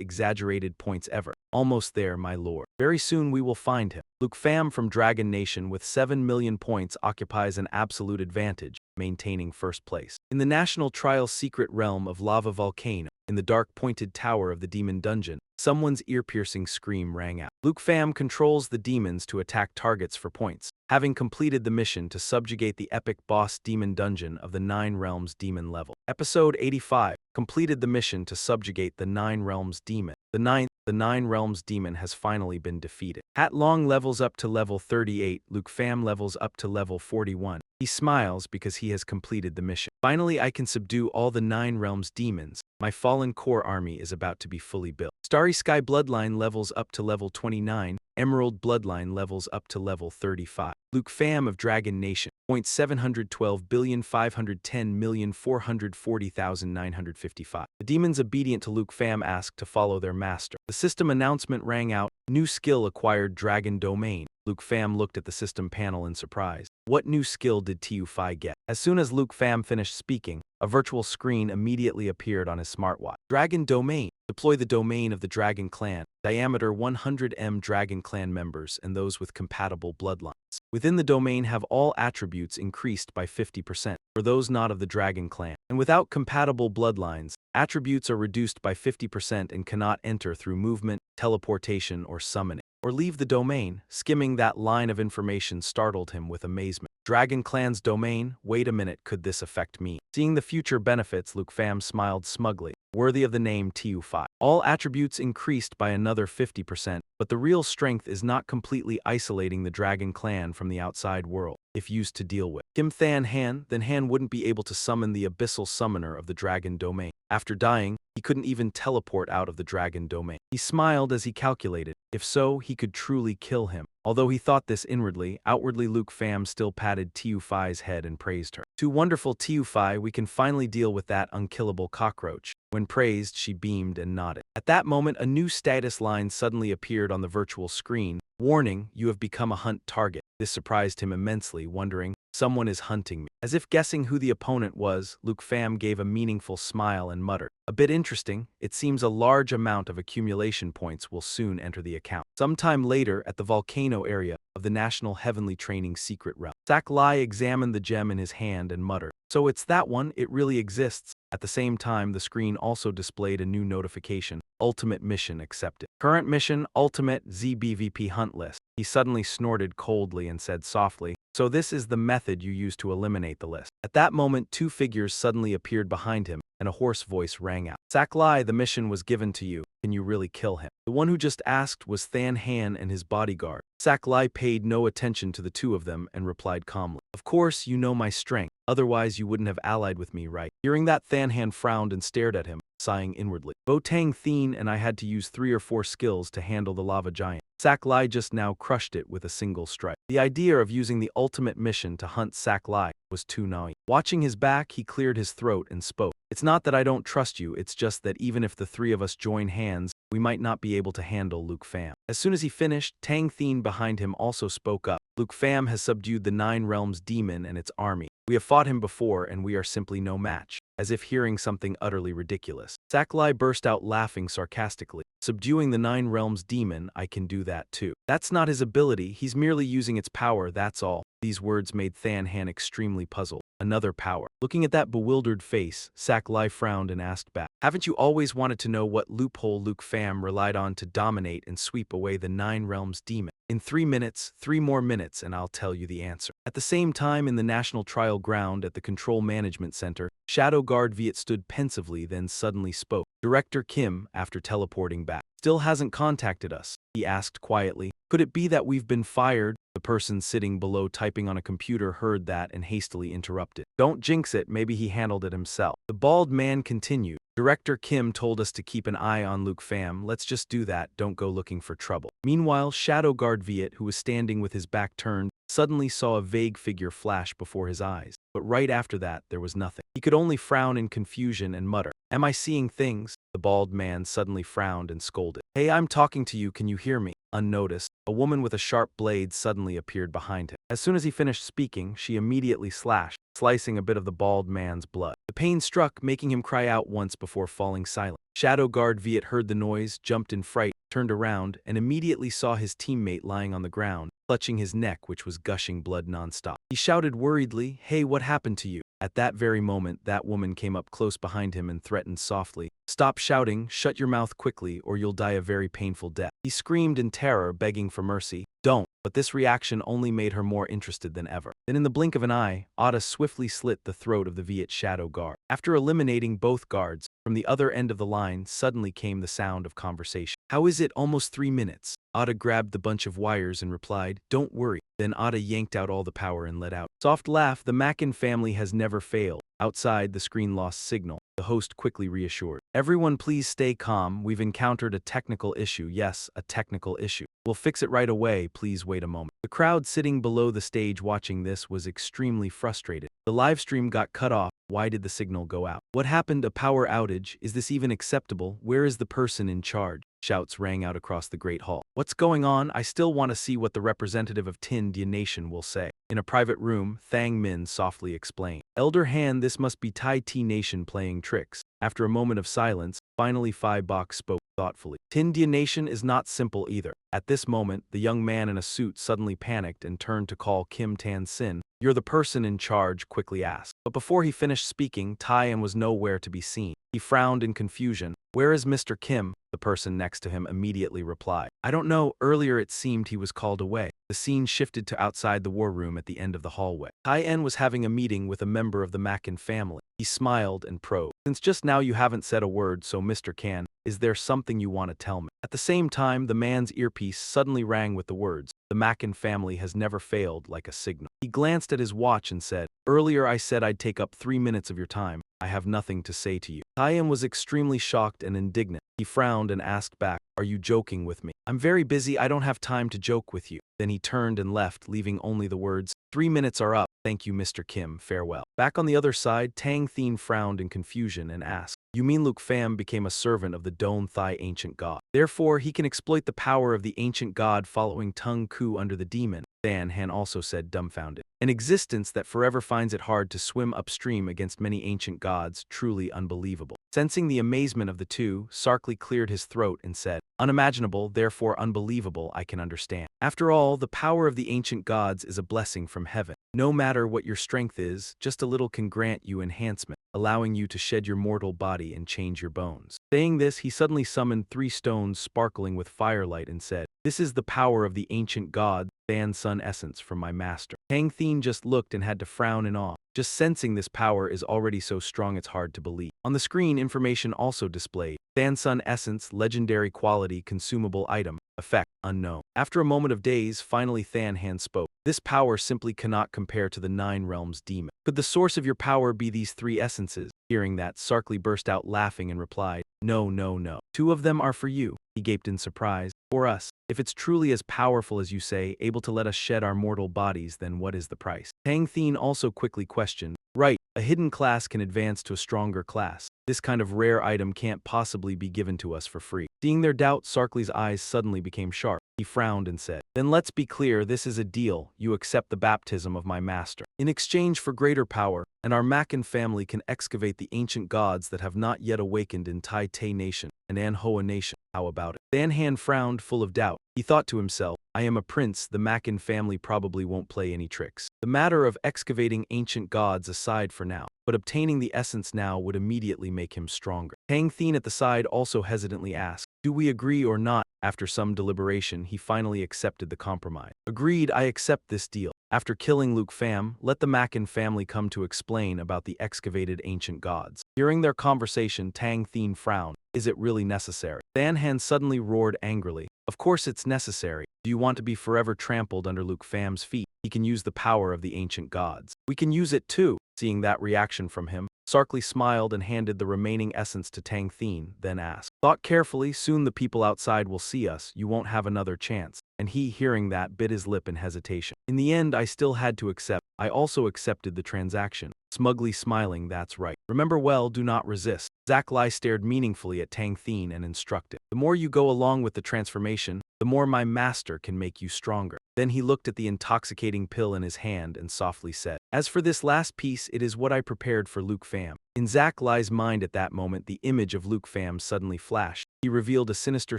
exaggerated points ever. Almost there, my lord. Very soon we will find him. Luke Pham from Dragon Nation with 7 million points occupies an absolute advantage, maintaining 1st place. In the National Trial Secret Realm of Lava Volcano, in the dark pointed tower of the Demon Dungeon, someone's ear-piercing scream rang out. Luke Pham controls the demons to attack targets for points, having completed the mission to subjugate the epic boss Demon Dungeon of the 9 Realms Demon level. Episode 85, completed the mission to subjugate the 9 Realms Demon. The 9 Realms Demon has finally been defeated. Hat Long levels up to level 38, Luke Pham levels up to level 41. He smiles because he has completed the mission. Finally, I can subdue all the 9 Realms Demons. My fallen core army is about to be fully built. Starry Sky Bloodline levels up to level 29, Emerald Bloodline levels up to level 35. Luke Pham of Dragon Nation, points 712,510,440,955. The demons obedient to Luke Pham asked to follow their master. The system announcement rang out, new skill acquired Dragon Domain. Luke Pham looked at the system panel in surprise. What new skill did Tu Fi get? As soon as Luke Pham finished speaking, a virtual screen immediately appeared on his smartwatch. Dragon Domain. Deploy the domain of the Dragon Clan. Diameter 100 Dragon Clan members and those with compatible bloodlines. Within the domain have all attributes increased by 50% for those not of the Dragon Clan. And without compatible bloodlines, attributes are reduced by 50% and cannot enter through movement, teleportation, or summoning. Or leave the domain. Skimming that line of information startled him with amazement. Dragon Clan's domain? Wait a minute, could this affect me? Seeing the future benefits, Luke Pham smiled smugly. Worthy of the name Tu Fi. All attributes increased by another 50%, but the real strength is not completely isolating the Dragon Clan from the outside world. If used to deal with Kim Than Han, then Han wouldn't be able to summon the abyssal summoner of the Dragon Domain. After dying, he couldn't even teleport out of the Dragon Domain. He smiled as he calculated. If so, he could truly kill him. Although he thought this inwardly, outwardly Luke Pham still patted Tu Fi's head and praised her. "Too wonderful, Tu Fi, we can finally deal with that unkillable cockroach." When praised, she beamed and nodded. At that moment, a new status line suddenly appeared on the virtual screen. Warning, you have become a hunt target. This surprised him immensely, wondering, someone is hunting me. As if guessing who the opponent was, Luke Pham gave a meaningful smile and muttered, "A bit interesting. It seems a large amount of accumulation points will soon enter the account." Sometime later, at the volcano area of the National Heavenly Training Secret Realm, Saklai examined the gem in his hand and muttered, "So it's that one, it really exists." At the same time, the screen also displayed a new notification. Ultimate mission accepted. Current mission, Ultimate ZBVP Hunt List. He suddenly snorted coldly and said softly, "So this is the method you use to eliminate the list." At that moment, two figures suddenly appeared behind him, and a hoarse voice rang out. "Saklai, the mission was given to you. Can you really kill him?" The one who just asked was Than Han and his bodyguard. Saklai paid no attention to the two of them and replied calmly, "Of course you know my strength. Otherwise you wouldn't have allied with me, right?" Hearing that, Than Han frowned and stared at him, sighing inwardly. Botang Thien and I had to use 3 or 4 skills to handle the lava giant. Saklai just now crushed it with a single strike. The idea of using the ultimate mission to hunt Saklai was too naive. Watching his back, he cleared his throat and spoke. "It's not that I don't trust you, it's just that even if the 3 of us join hands, we might not be able to handle Luke Pham." As soon as he finished, Tang Thien behind him also spoke up. "Luke Pham has subdued the 9 Realms demon and its army. We have fought him before and we are simply no match." As if hearing something utterly ridiculous, Saklai burst out laughing sarcastically. "Subduing the 9 Realms demon, I can do that too. That's not his ability, he's merely using its power, that's all." These words made Than Han extremely puzzled. Another power. Looking at that bewildered face, Saklai frowned and asked back, "Haven't you always wanted to know what loophole Luke Pham relied on to dominate and sweep away the 9 Realms demon? In 3 minutes, 3 more minutes, and I'll tell you the answer." At the same time, in the National Trial Ground at the Control Management Center, Shadow Guard Viet stood pensively, then suddenly spoke. "Director Kim, after teleporting back, still hasn't contacted us," he asked quietly. "Could it be that we've been fired?" The person sitting below typing on a computer heard that and hastily interrupted. "Don't jinx it, maybe he handled it himself." The bald man continued. "Director Kim told us to keep an eye on Luke Pham. Let's just do that, don't go looking for trouble." Meanwhile, Shadow Guard Viet, who was standing with his back turned, suddenly saw a vague figure flash before his eyes. But right after that, there was nothing. He could only frown in confusion and mutter, "Am I seeing things?" The bald man suddenly frowned and scolded. "Hey, I'm talking to you, can you hear me?" Unnoticed, a woman with a sharp blade suddenly appeared behind him. As soon as he finished speaking, she immediately slashed, slicing a bit of the bald man's blood. The pain struck, making him cry out once before falling silent. Shadow Guard Viet heard the noise, jumped in fright, turned around, and immediately saw his teammate lying on the ground, clutching his neck which was gushing blood nonstop. He shouted worriedly, "Hey, what happened to you?" At that very moment, that woman came up close behind him and threatened softly, "Stop shouting, shut your mouth quickly, or you'll die a very painful death." He screamed in terror, begging for mercy. "Don't." But this reaction only made her more interested than ever. Then in the blink of an eye, Ada swiftly slit the throat of the Viet Shadow Guard. After eliminating both guards, from the other end of the line suddenly came the sound of conversation. "How is it almost 3 minutes?" Ada grabbed the bunch of wires and replied, "Don't worry." Then Ada yanked out all the power and let out. Soft laugh, "The Mackin family has never failed." Outside, the screen lost signal. The host quickly reassured, "Everyone please stay calm, we've encountered a technical issue. Yes, a technical issue. We'll fix it right away, please wait a moment." The crowd sitting below the stage watching this was extremely frustrated. The livestream got cut off Why did the signal go out? What happened? A power outage? Is this even acceptable? Where is the person in charge? Shouts rang out across the great hall. What's going on? I still want to see what the representative of Tindia Nation will say. In a private room, Thang Min softly explained. Elder Han, this must be Tai T Nation playing tricks. After a moment of silence, finally Phi Bok spoke thoughtfully. Tindia Nation is not simple either. At this moment, the young man in a suit suddenly panicked and turned to call Kim Tan Sin. You're the person in charge, quickly asked. But before he finished speaking, Tyan was nowhere to be seen. He frowned in confusion. Where is Mr. Kim? The person next to him immediately replied. I don't know, earlier it seemed he was called away. The scene shifted to outside the war room at the end of the hallway. Tyen was having a meeting with a member of the Mackin family. He smiled and probed. Since just now you haven't said a word, so Mr. Kan, is there something you want to tell me? At the same time, the man's earpiece suddenly rang with the words, the Mackin family has never failed, like a signal. He glanced at his watch and said, earlier I said I'd take up 3 minutes of your time. I have nothing to say to you. Tyen was extremely shocked and indignant. He frowned and asked back, are you joking with me? I'm very busy, I don't have time to joke with you. Then he turned and left, leaving only the words, 3 minutes are up. Thank you, Mr. Kim, farewell. Back on the other side, Tang Thien frowned in confusion and asked, you mean Luke Pham became a servant of the Don Thai ancient god? Therefore, he can exploit the power of the ancient god following Tung Ku under the demon. Dan Han also said dumbfounded. An existence that forever finds it hard to swim upstream against many ancient gods, truly unbelievable. Sensing the amazement of the two, Sarkly cleared his throat and said, unimaginable, therefore unbelievable, I can understand. After all, the power of the ancient gods is a blessing from heaven. No matter what your strength is, just a little can grant you enhancement, allowing you to shed your mortal body and change your bones. Saying this, he suddenly summoned 3 stones sparkling with firelight and said, this is the power of the ancient god, Than Sun essence from my master. Tang Thien just looked and had to frown in awe. Just sensing this power is already so strong it's hard to believe. On the screen, information also displayed. Than Sun essence, legendary quality, consumable item, effect, unknown. After a moment of daze, finally Than Han spoke. This power simply cannot compare to the 9 realms demon. Could the source of your power be these 3 essences? Hearing that, Sarkly burst out laughing and replied, no, no, no. 2 of them are for you. He gaped in surprise. For us. If it's truly as powerful as you say, able to let us shed our mortal bodies, then what is the price? Tang Thien also quickly questioned. Right, a hidden class can advance to a stronger class. This kind of rare item can't possibly be given to us for free. Seeing their doubt, Sarkly's eyes suddenly became sharp. He frowned and said, then let's be clear, this is a deal. You accept the baptism of my master. In exchange for greater power, and our Mackin family can excavate the ancient gods that have not yet awakened in Tai Te Nation and Anhoa Nation. How about it? Dan Han frowned, full of doubt. He thought to himself, I am a prince, the Mackin family probably won't play any tricks. The matter of excavating ancient gods aside for now, but obtaining the essence now would immediately make him stronger. Tang Thien at the side also hesitantly asked, do we agree or not? After some deliberation, he finally accepted the compromise. Agreed, I accept this deal. After killing Luke Pham, let the Mackin family come to explain about the excavated ancient gods. Hearing their conversation, Tang Thien frowned. Is it really necessary? Than Han suddenly roared angrily. Of course it's necessary. Do you want to be forever trampled under Luke Pham's feet? He can use the power of the ancient gods. We can use it too. Seeing that reaction from him, Sarkly smiled and handed the remaining essence to Tang Thien, then asked, thought carefully, soon the people outside will see us, you won't have another chance. And he, hearing that, bit his lip in hesitation. In the end, I still had to accept. I also accepted the transaction. Smugly smiling, that's right. Remember well, do not resist. Zach Lai stared meaningfully at Tang Thien and instructed. The more you go along with the transformation, the more my master can make you stronger. Then he looked at the intoxicating pill in his hand and softly said, as for this last piece, it is what I prepared for Luke Pham. In Zach Lai's mind at that moment, the image of Luke Pham suddenly flashed. He revealed a sinister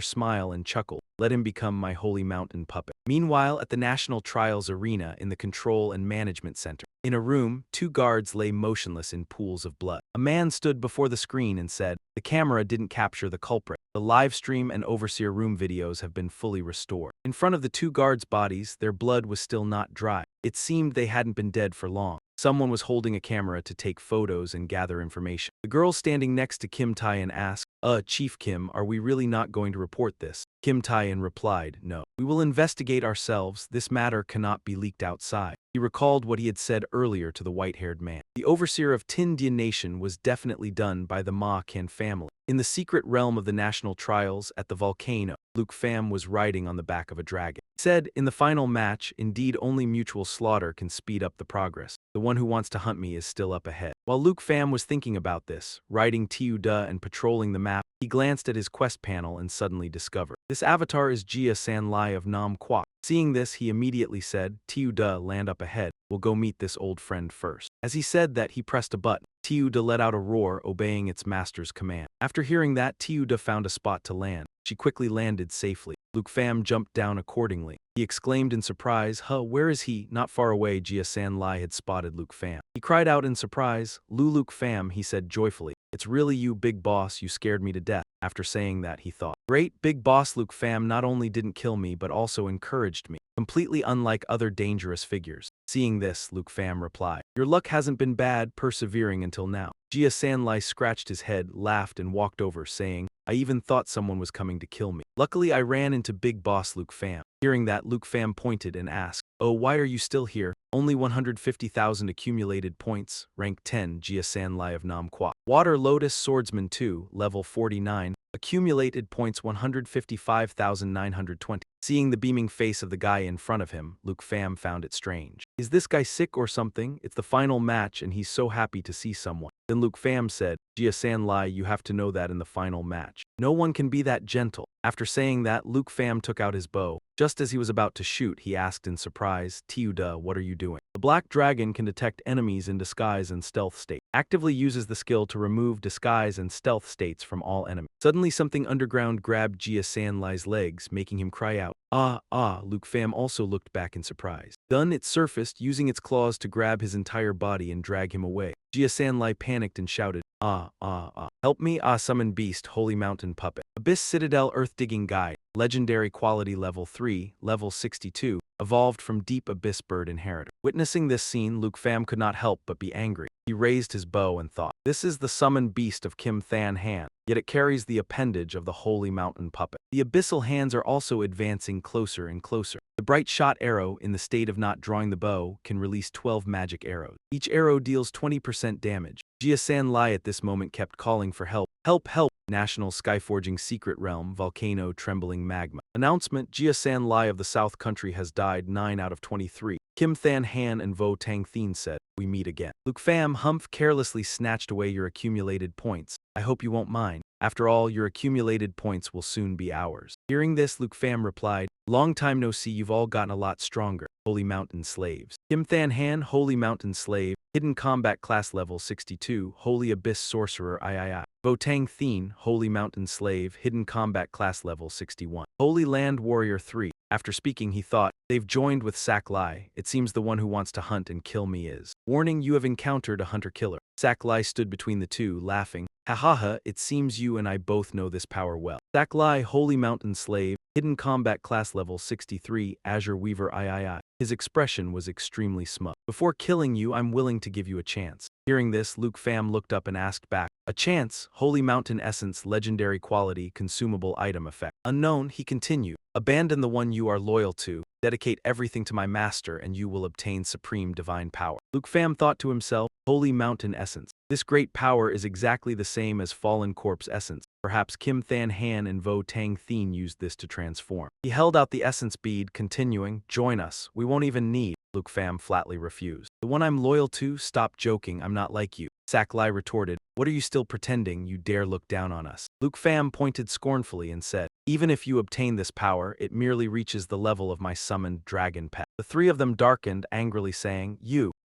smile and chuckled. Let him become my holy mountain puppet. Meanwhile, at the National Trials Arena in the Control and Management Center, in a room, 2 guards lay motionless in pools of blood. A man stood before the screen and said, the camera didn't capture the culprit. The live stream and overseer room videos have been fully restored. In front of the 2 guards' bodies, their blood was still not dry. It seemed they hadn't been dead for long. Someone was holding a camera to take photos and gather information. The girl standing next to Kim Tae-in asked, Chief Kim, are we really not going to report this? Kim Tae-in replied, no. We will investigate ourselves. This matter cannot be leaked outside. He recalled what he had said earlier to the white-haired man. The overseer of Tin Dien Nation was definitely done by the Ma Kan family. In the secret realm of the National international trials at the volcano. Luke Pham was riding on the back of a dragon. He said, in the final match, indeed only mutual slaughter can speed up the progress. The one who wants to hunt me is still up ahead. While Luke Pham was thinking about this, riding Tiu Da and patrolling the map, he glanced at his quest panel and suddenly discovered. This avatar is Jia San Lai of Nam Quoc. Seeing this, he immediately said, Tiu Da, land up ahead. We'll go meet this old friend first. As he said that, he pressed a button. Tiu Da let out a roar, obeying its master's command. After hearing that, Tiu Da found a spot to land. She quickly landed safely. Luke Pham jumped down accordingly. He exclaimed in surprise, Huh, where is he? Not far away, Jia San Lai had spotted Luke Pham. He cried out in surprise, Luke Pham, he said joyfully. It's really you, big boss, you scared me to death. After saying that, he thought, great, big boss Luke Pham not only didn't kill me but also encouraged me, completely unlike other dangerous figures. Seeing this, Luke Pham replied, your luck hasn't been bad, persevering until now. Jia San Lai scratched his head, laughed and walked over, saying, I even thought someone was coming to kill me. Luckily, I ran into big boss Luke Pham. Hearing that, Luke Pham pointed and asked, oh, why are you still here? Only 150,000 accumulated points, rank 10, Jia San Lai of Nam Quoc. Water Lotus Swordsman 2, level 49, accumulated points 155,920. Seeing the beaming face of the guy in front of him, Luke Pham found it strange. Is this guy sick or something? It's the final match and he's so happy to see someone. Then Luke Pham said, Jia San Lai, you have to know that in the final match, no one can be that gentle. After saying that, Luke Pham took out his bow. Just as he was about to shoot, he asked in surprise, Tiu Da, what are you doing? The black dragon can detect enemies in disguise and stealth state. Actively uses the skill to remove disguise and stealth states from all enemies. Suddenly something underground grabbed Jia San Lai's legs, making him cry out, ah, ah. Luke Pham also looked back in surprise. Then it surfaced, using its claws to grab his entire body and drag him away. Jia San Lai panicked and shouted, ah, ah, ah. Help me, ah, summon beast, holy mountain puppet. Abyss Citadel Earth-Digging Guide, legendary quality level 3, level 62, evolved from Deep Abyss Bird Inheritor. Witnessing this scene, Luke Pham could not help but be angry. He raised his bow and thought, this is the summoned beast of Kim Than Han, yet it carries the appendage of the holy mountain puppet. The abyssal hands are also advancing closer and closer. The bright shot arrow, in the state of not drawing the bow, can release 12 magic arrows. Each arrow deals 20% damage. Jia San Lai at this moment kept calling for help. Help, help! National Skyforging Secret Realm, Volcano Trembling Magma. Announcement, Jia San Lai of the South Country has died 9 out of 23. Kim Than Han and Vo Tang Thien said, we meet again. Luke Pham Humph carelessly snatched away your accumulated points. I hope you won't mind. After all, your accumulated points will soon be ours. Hearing this, Luke Pham replied, long time no see, you've all gotten a lot stronger. Holy Mountain Slaves. Kim Than Han, Holy Mountain Slave, Hidden Combat Class Level 62, Holy Abyss Sorcerer III. Vo Tang Thien, Holy Mountain Slave, Hidden Combat Class Level 61. Holy Land Warrior 3. After speaking, he thought, they've joined with Sak Lai. It seems the one who wants to hunt and kill me is. Warning, you have encountered a hunter-killer. Sak Lai stood between the two, laughing. Ha ha ha, it seems you and I both know this power well. Sak Lai, Holy Mountain Slave, Hidden Combat Class Level 63, Azure Weaver III. His expression was extremely smug. Before killing you, I'm willing to give you a chance. Hearing this, Luke Pham looked up and asked back, a chance? Holy Mountain Essence, legendary quality, consumable item effect. Unknown, he continued. Abandon the one you are loyal to, dedicate everything to my master and you will obtain supreme divine power. Luke Pham thought to himself, Holy Mountain Essence. This great power is exactly the same as Fallen Corpse Essence. Perhaps Kim Than Han and Vo Tang Thien used this to transform. He held out the essence bead, continuing, join us, we won't even need. Luke Pham flatly refused. The one I'm loyal to? Stop joking, I'm not like you. Sak Lai retorted, what are you still pretending? You dare look down on us. Luke Pham pointed scornfully and said, even if you obtain this power, it merely reaches the level of my summoned dragon pet. The three of them darkened, angrily saying,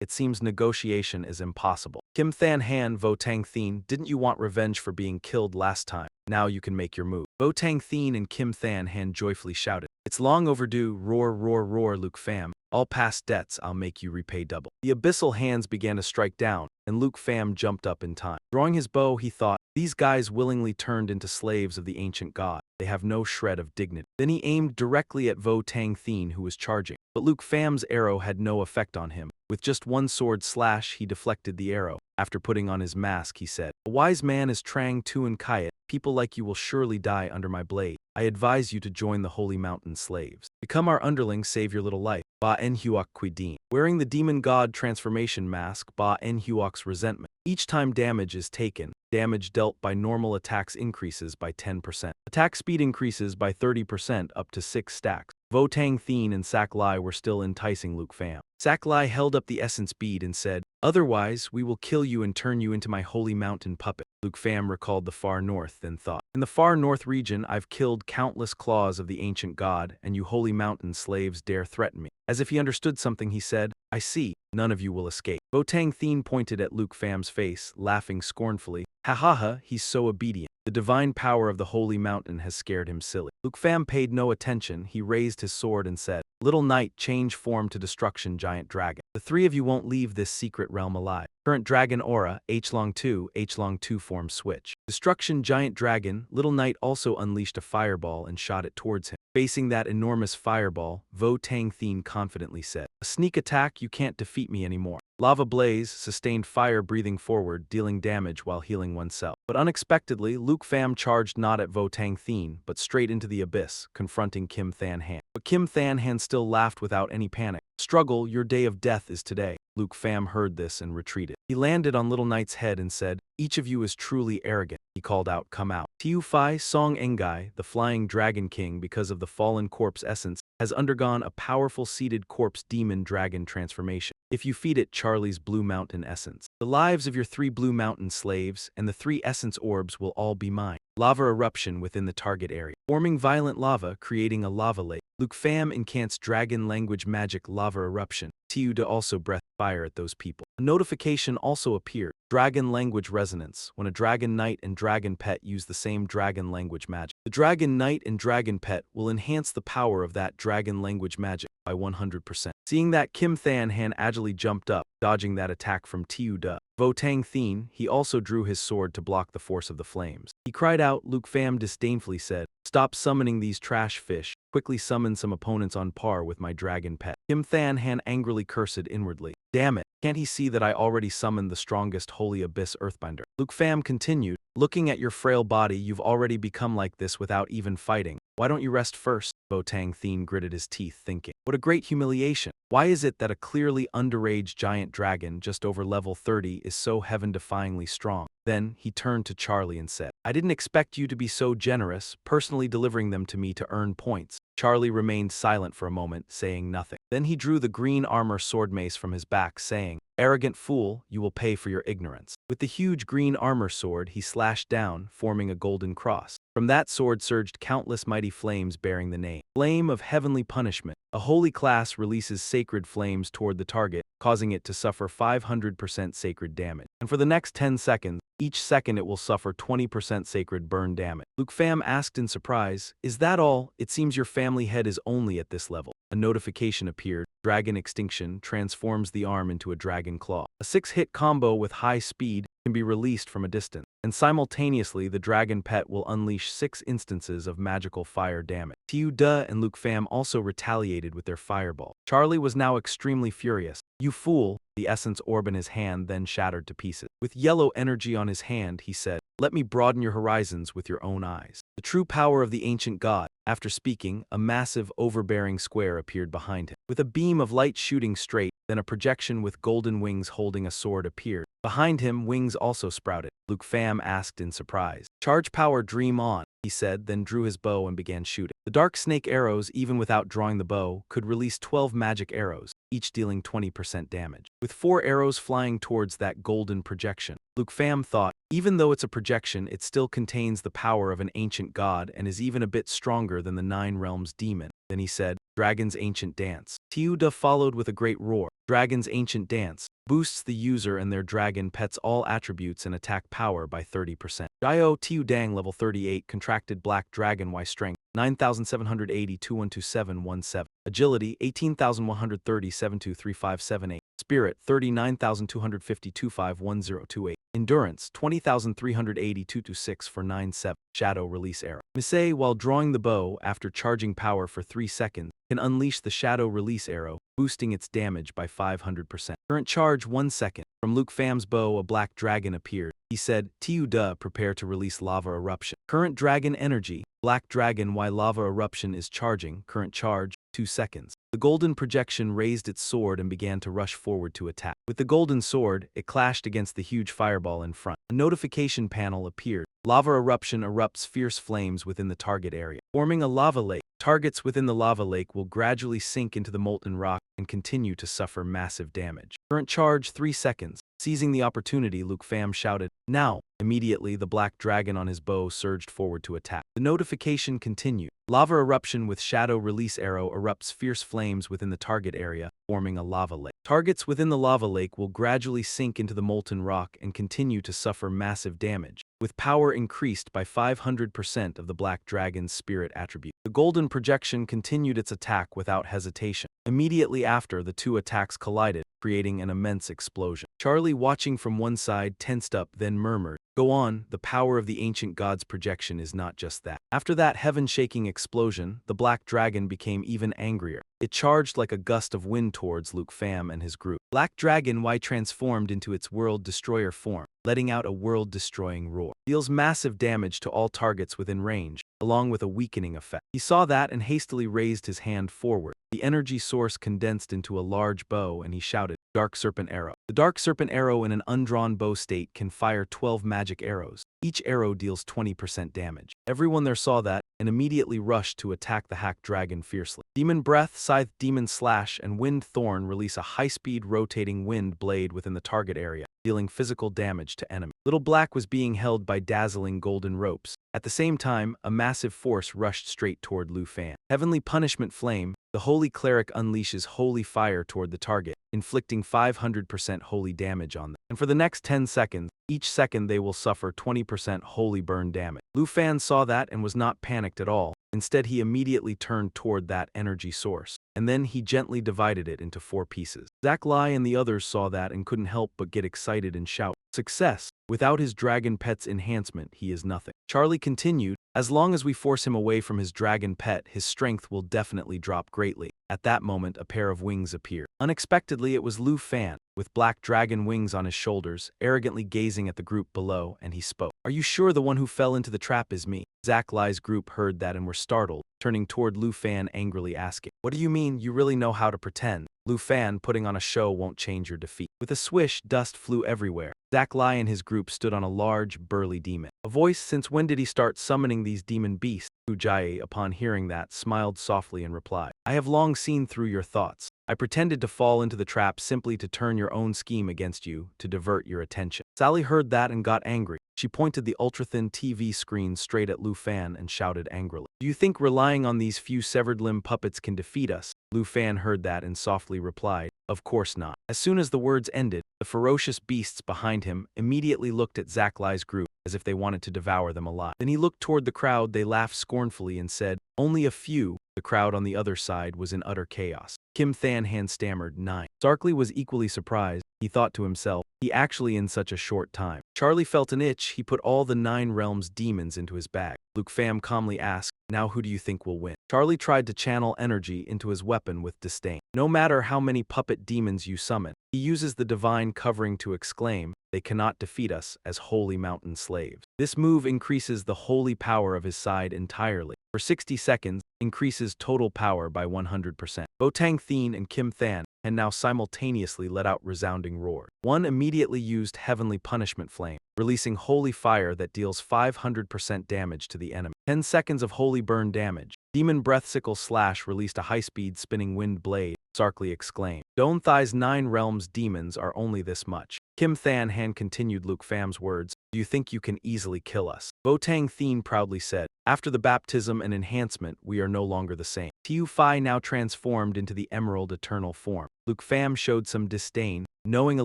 it seems negotiation is impossible. Kim Than Han, Vo Tang Thien, didn't you want revenge for being killed last time? Now you can make your move. Vo Tang Thien and Kim Than Han joyfully shouted, it's long overdue, roar, roar, roar, Luke Pham. All past debts, I'll make you repay double. The abyssal hands began to strike down, and Luke Pham jumped up in time. Drawing his bow, he thought, these guys willingly turned into slaves of the ancient god. They have no shred of dignity. Then he aimed directly at Vo Tang Thien, who was charging. But Luke Pham's arrow had no effect on him. With just one sword slash, he deflected the arrow. After putting on his mask, he said, a wise man is Trang Tuan Kayat. People like you will surely die under my blade. I advise you to join the Holy Mountain Slaves. Become our underlings, save your little life. Ba En Huok Quidin. Wearing the demon god transformation mask, Ba En Huok's resentment. Each time damage is taken, damage dealt by normal attacks increases by 10%. Attack speed increases by 30% up to 6 stacks. Vo Tang Thien and Sak Lai were still enticing Luke Pham. Sak Lai held up the essence bead and said, "Otherwise, we will kill you and turn you into my holy mountain puppet." Luke Pham recalled the far north, then thought, "In the far north region, I've killed countless claws of the ancient god, and you holy mountain slaves dare threaten me." As if he understood something, he said, "I see, none of you will escape." Vo Tang Thien pointed at Luke Pham's face, laughing scornfully. "Ha ha ha, he's so obedient. The divine power of the holy mountain has scared him silly." Luke Pham paid no attention. He raised his sword and said, "Little knight, change form to destruction giant dragon. The three of you won't leave this secret realm alive. Current dragon aura, H-long 2 form switch. Destruction giant dragon." Little knight also unleashed a fireball and shot it towards him. Facing that enormous fireball, Vo Tang Thien confidently said, "A sneak attack, you can't defeat me anymore." Lava blaze, sustained fire breathing forward, dealing damage while healing oneself. But unexpectedly, Luke Pham charged not at Vo Tang Thien, but straight into the abyss, confronting Kim Than Han. But Kim Than Han still laughed without any panic. "Struggle, your day of death is today." Luke Pham heard this and retreated. He landed on Little Knight's head and said, "Each of you is truly arrogant." He called out, "Come out." Tiu Fai Song Engai, the flying dragon king because of the fallen corpse essence, has undergone a powerful seeded corpse demon dragon transformation. If you feed it Charlie's Blue Mountain essence, the lives of your 3 Blue Mountain slaves and the 3 essence orbs will all be mine. Lava eruption within the target area, forming violent lava, creating a lava lake. Luke Pham incants dragon language magic lava eruption. Tiu Da also breathed fire at those people. A notification also appeared. Dragon language resonance, when a dragon knight and dragon pet use the same dragon language magic. The dragon knight and dragon pet will enhance the power of that dragon language magic by 100%. Seeing that, Kim Than Han agilely jumped up, dodging that attack from Tiu Da. Vo Tang Thien, he also drew his sword to block the force of the flames. He cried out. Luke Pham disdainfully said, "Stop summoning these trash fish. Quickly summon some opponents on par with my dragon pet." Kim Than Han angrily cursed inwardly. "Damn it, can't he see that I already summoned the strongest holy abyss earthbinder?" Luke Pham continued, "Looking at your frail body, you've already become like this without even fighting. Why don't you rest first?" Vo Tang Thien gritted his teeth, thinking, "What a great humiliation. Why is it that a clearly underage giant dragon just over level 30 is so heaven-defyingly strong?" Then he turned to Charlie and said, "I didn't expect you to be so generous, personally delivering them to me to earn points." Charlie remained silent for a moment, saying nothing. Then he drew the green armor sword mace from his back, saying, "Arrogant fool, you will pay for your ignorance." With the huge green armor sword, he slashed down, forming a golden cross. From that sword surged countless mighty flames bearing the name Flame of Heavenly Punishment. A holy class releases sacred flames toward the target, causing it to suffer 500% sacred damage. And for the next 10 seconds, each second it will suffer 20% sacred burn damage. Luke Pham asked in surprise, "Is that all? It seems your family head is only at this level." A notification appeared. Dragon Extinction transforms the arm into a dragon claw. A 6-hit combo with high speed can be released from a distance, and simultaneously the dragon pet will unleash 6 instances of magical fire damage. Tiu Da and Luke Pham also retaliated with their fireball. Charlie was now extremely furious. "You fool!" The essence orb in his hand then shattered to pieces. With yellow energy on his hand, he said, "Let me broaden your horizons with your own eyes." The true power of the ancient god. After speaking, a massive, overbearing square appeared behind him. With a beam of light shooting straight, then a projection with golden wings holding a sword appeared. Behind him, wings also sprouted. Luke Pham asked in surprise, "Charge power, dream on," he said, then drew his bow and began shooting. The dark snake arrows, even without drawing the bow, could release 12 magic arrows, each dealing 20% damage. With 4 arrows flying towards that golden projection, Luke Pham thought, even though it's a projection, it still contains the power of an ancient god and is even a bit stronger than the 9 realms demon. Then he said, "Dragon's Ancient Dance." Tiu Da followed with a great roar. Dragon's Ancient Dance boosts the user and their dragon pets all attributes and attack power by 30%. Dio Tiu Dang level 38 contracted black dragon Y strength 9780 212717. Agility 18130 723578. Spirit 39,250 251028. Endurance 20,380 226 for 97. Shadow Release Arrow. Misei, while drawing the bow after charging power for 3 seconds, can unleash the Shadow Release Arrow, boosting its damage by 500%. Current charge 1 second. From Luke Pham's bow, a black dragon appeared. He said, "Tiu Da, prepare to release lava eruption." Current dragon energy. Black dragon Y lava eruption is charging. Current charge 2 seconds. The golden projection raised its sword and began to rush forward to attack. With the golden sword, it clashed against the huge fireball in front. A notification panel appeared. Lava eruption erupts fierce flames within the target area, forming a lava lake. Targets within the lava lake will gradually sink into the molten rock and continue to suffer massive damage. Current charge 3 seconds. Seizing the opportunity, Luke Pham shouted, "Now!" Immediately, the black dragon on his bow surged forward to attack. The notification continued. Lava eruption with shadow release arrow erupts fierce flames within the target area, forming a lava lake. Targets within the lava lake will gradually sink into the molten rock and continue to suffer massive damage, with power increased by 500% of the black dragon's spirit attribute. The golden projection continued its attack without hesitation. Immediately after, the two attacks collided, creating an immense explosion. Charlie, watching from one side, tensed up, then murmured, "Go on, the power of the ancient god's projection is not just that." After that heaven-shaking explosion, the black dragon became even angrier. It charged like a gust of wind towards Luke Pham and his group. Black Dragon Y transformed into its world destroyer form, letting out a world-destroying roar. Deals massive damage to all targets within range, along with a weakening effect. He saw that and hastily raised his hand forward. The energy source condensed into a large bow and he shouted, "Dark Serpent Arrow." The Dark Serpent Arrow in an undrawn bow state can fire 12 magic arrows. Each arrow deals 20% damage. Everyone there saw that and immediately rushed to attack the hack dragon fiercely. Demon Breath, Scythe, Demon Slash, and Wind Thorn release a high-speed rotating wind blade within the target area, dealing physical damage to enemies. Little Black was being held by dazzling golden ropes. At the same time, a massive force rushed straight toward Lu Fan. Heavenly Punishment Flame, the Holy Cleric unleashes holy fire toward the target, inflicting 500% holy damage on them. And for the next 10 seconds, each second they will suffer 20% holy burn damage. Lu Fan saw that and was not panicked at all. Instead, he immediately turned toward that energy source, and then he gently divided it into 4 pieces. Zach Lai and the others saw that and couldn't help but get excited and shout, "Success! Without his dragon pet's enhancement, he is nothing." Charlie continued, "As long as we force him away from his dragon pet, his strength will definitely drop greatly." At that moment, a pair of wings appeared. Unexpectedly, it was Lu Fan, with black dragon wings on his shoulders, arrogantly gazing at the group below, and he spoke. "Are you sure the one who fell into the trap is me?" Zach Lai's group heard that and were startled, turning toward Lu Fan angrily asking, "What do you mean you really know how to pretend? Lu Fan, putting on a show won't change your defeat." With a swish, dust flew everywhere. Zach Lai and his group stood on a large, burly demon. A voice, "Since when did he start summoning these demon beasts?" Ujjayi, upon hearing that, smiled softly and replied, "I have long seen through your thoughts. I pretended to fall into the trap simply to turn your own scheme against you, to divert your attention." Sally heard that and got angry. She pointed the ultra-thin TV screen straight at Lu Fan and shouted angrily, "Do you think relying on these few severed limb puppets can defeat us?" Lu Fan heard that and softly replied, "Of course not." As soon as the words ended, the ferocious beasts behind him immediately looked at Zach Lai's group as if they wanted to devour them alive. Then he looked toward the crowd. They laughed scornfully and said, "Only a few." The crowd on the other side was in utter chaos. Kim Than Han stammered, "9." Starkley was equally surprised. He thought to himself, he actually in such a short time. Charlie felt an itch. He put all the 9 realms demons into his bag. Luke Pham calmly asked, "Now who do you think will win?" Charlie tried to channel energy into his weapon with disdain. "No matter how many puppet demons you summon," he uses the divine covering to exclaim, "They cannot defeat us as holy mountain slaves." This move increases the holy power of his side entirely. For 60 seconds, increases total power by 100%. Botang Thien and Kim Than and now simultaneously let out resounding roars. One immediately used Heavenly Punishment Flame, releasing holy fire that deals 500% damage to the enemy. 10 seconds of holy burn damage. Demon Breath Sickle Slash released a high-speed spinning wind blade. Sarkly exclaimed, "Don Thai's 9 realms demons are only this much." Kim Than Han continued Luke Pham's words, "Do you think you can easily kill us?" Botang Thien proudly said, "After the baptism and enhancement, we are no longer the same." Tiu Phi now transformed into the Emerald Eternal form. Luke Pham showed some disdain. "Knowing a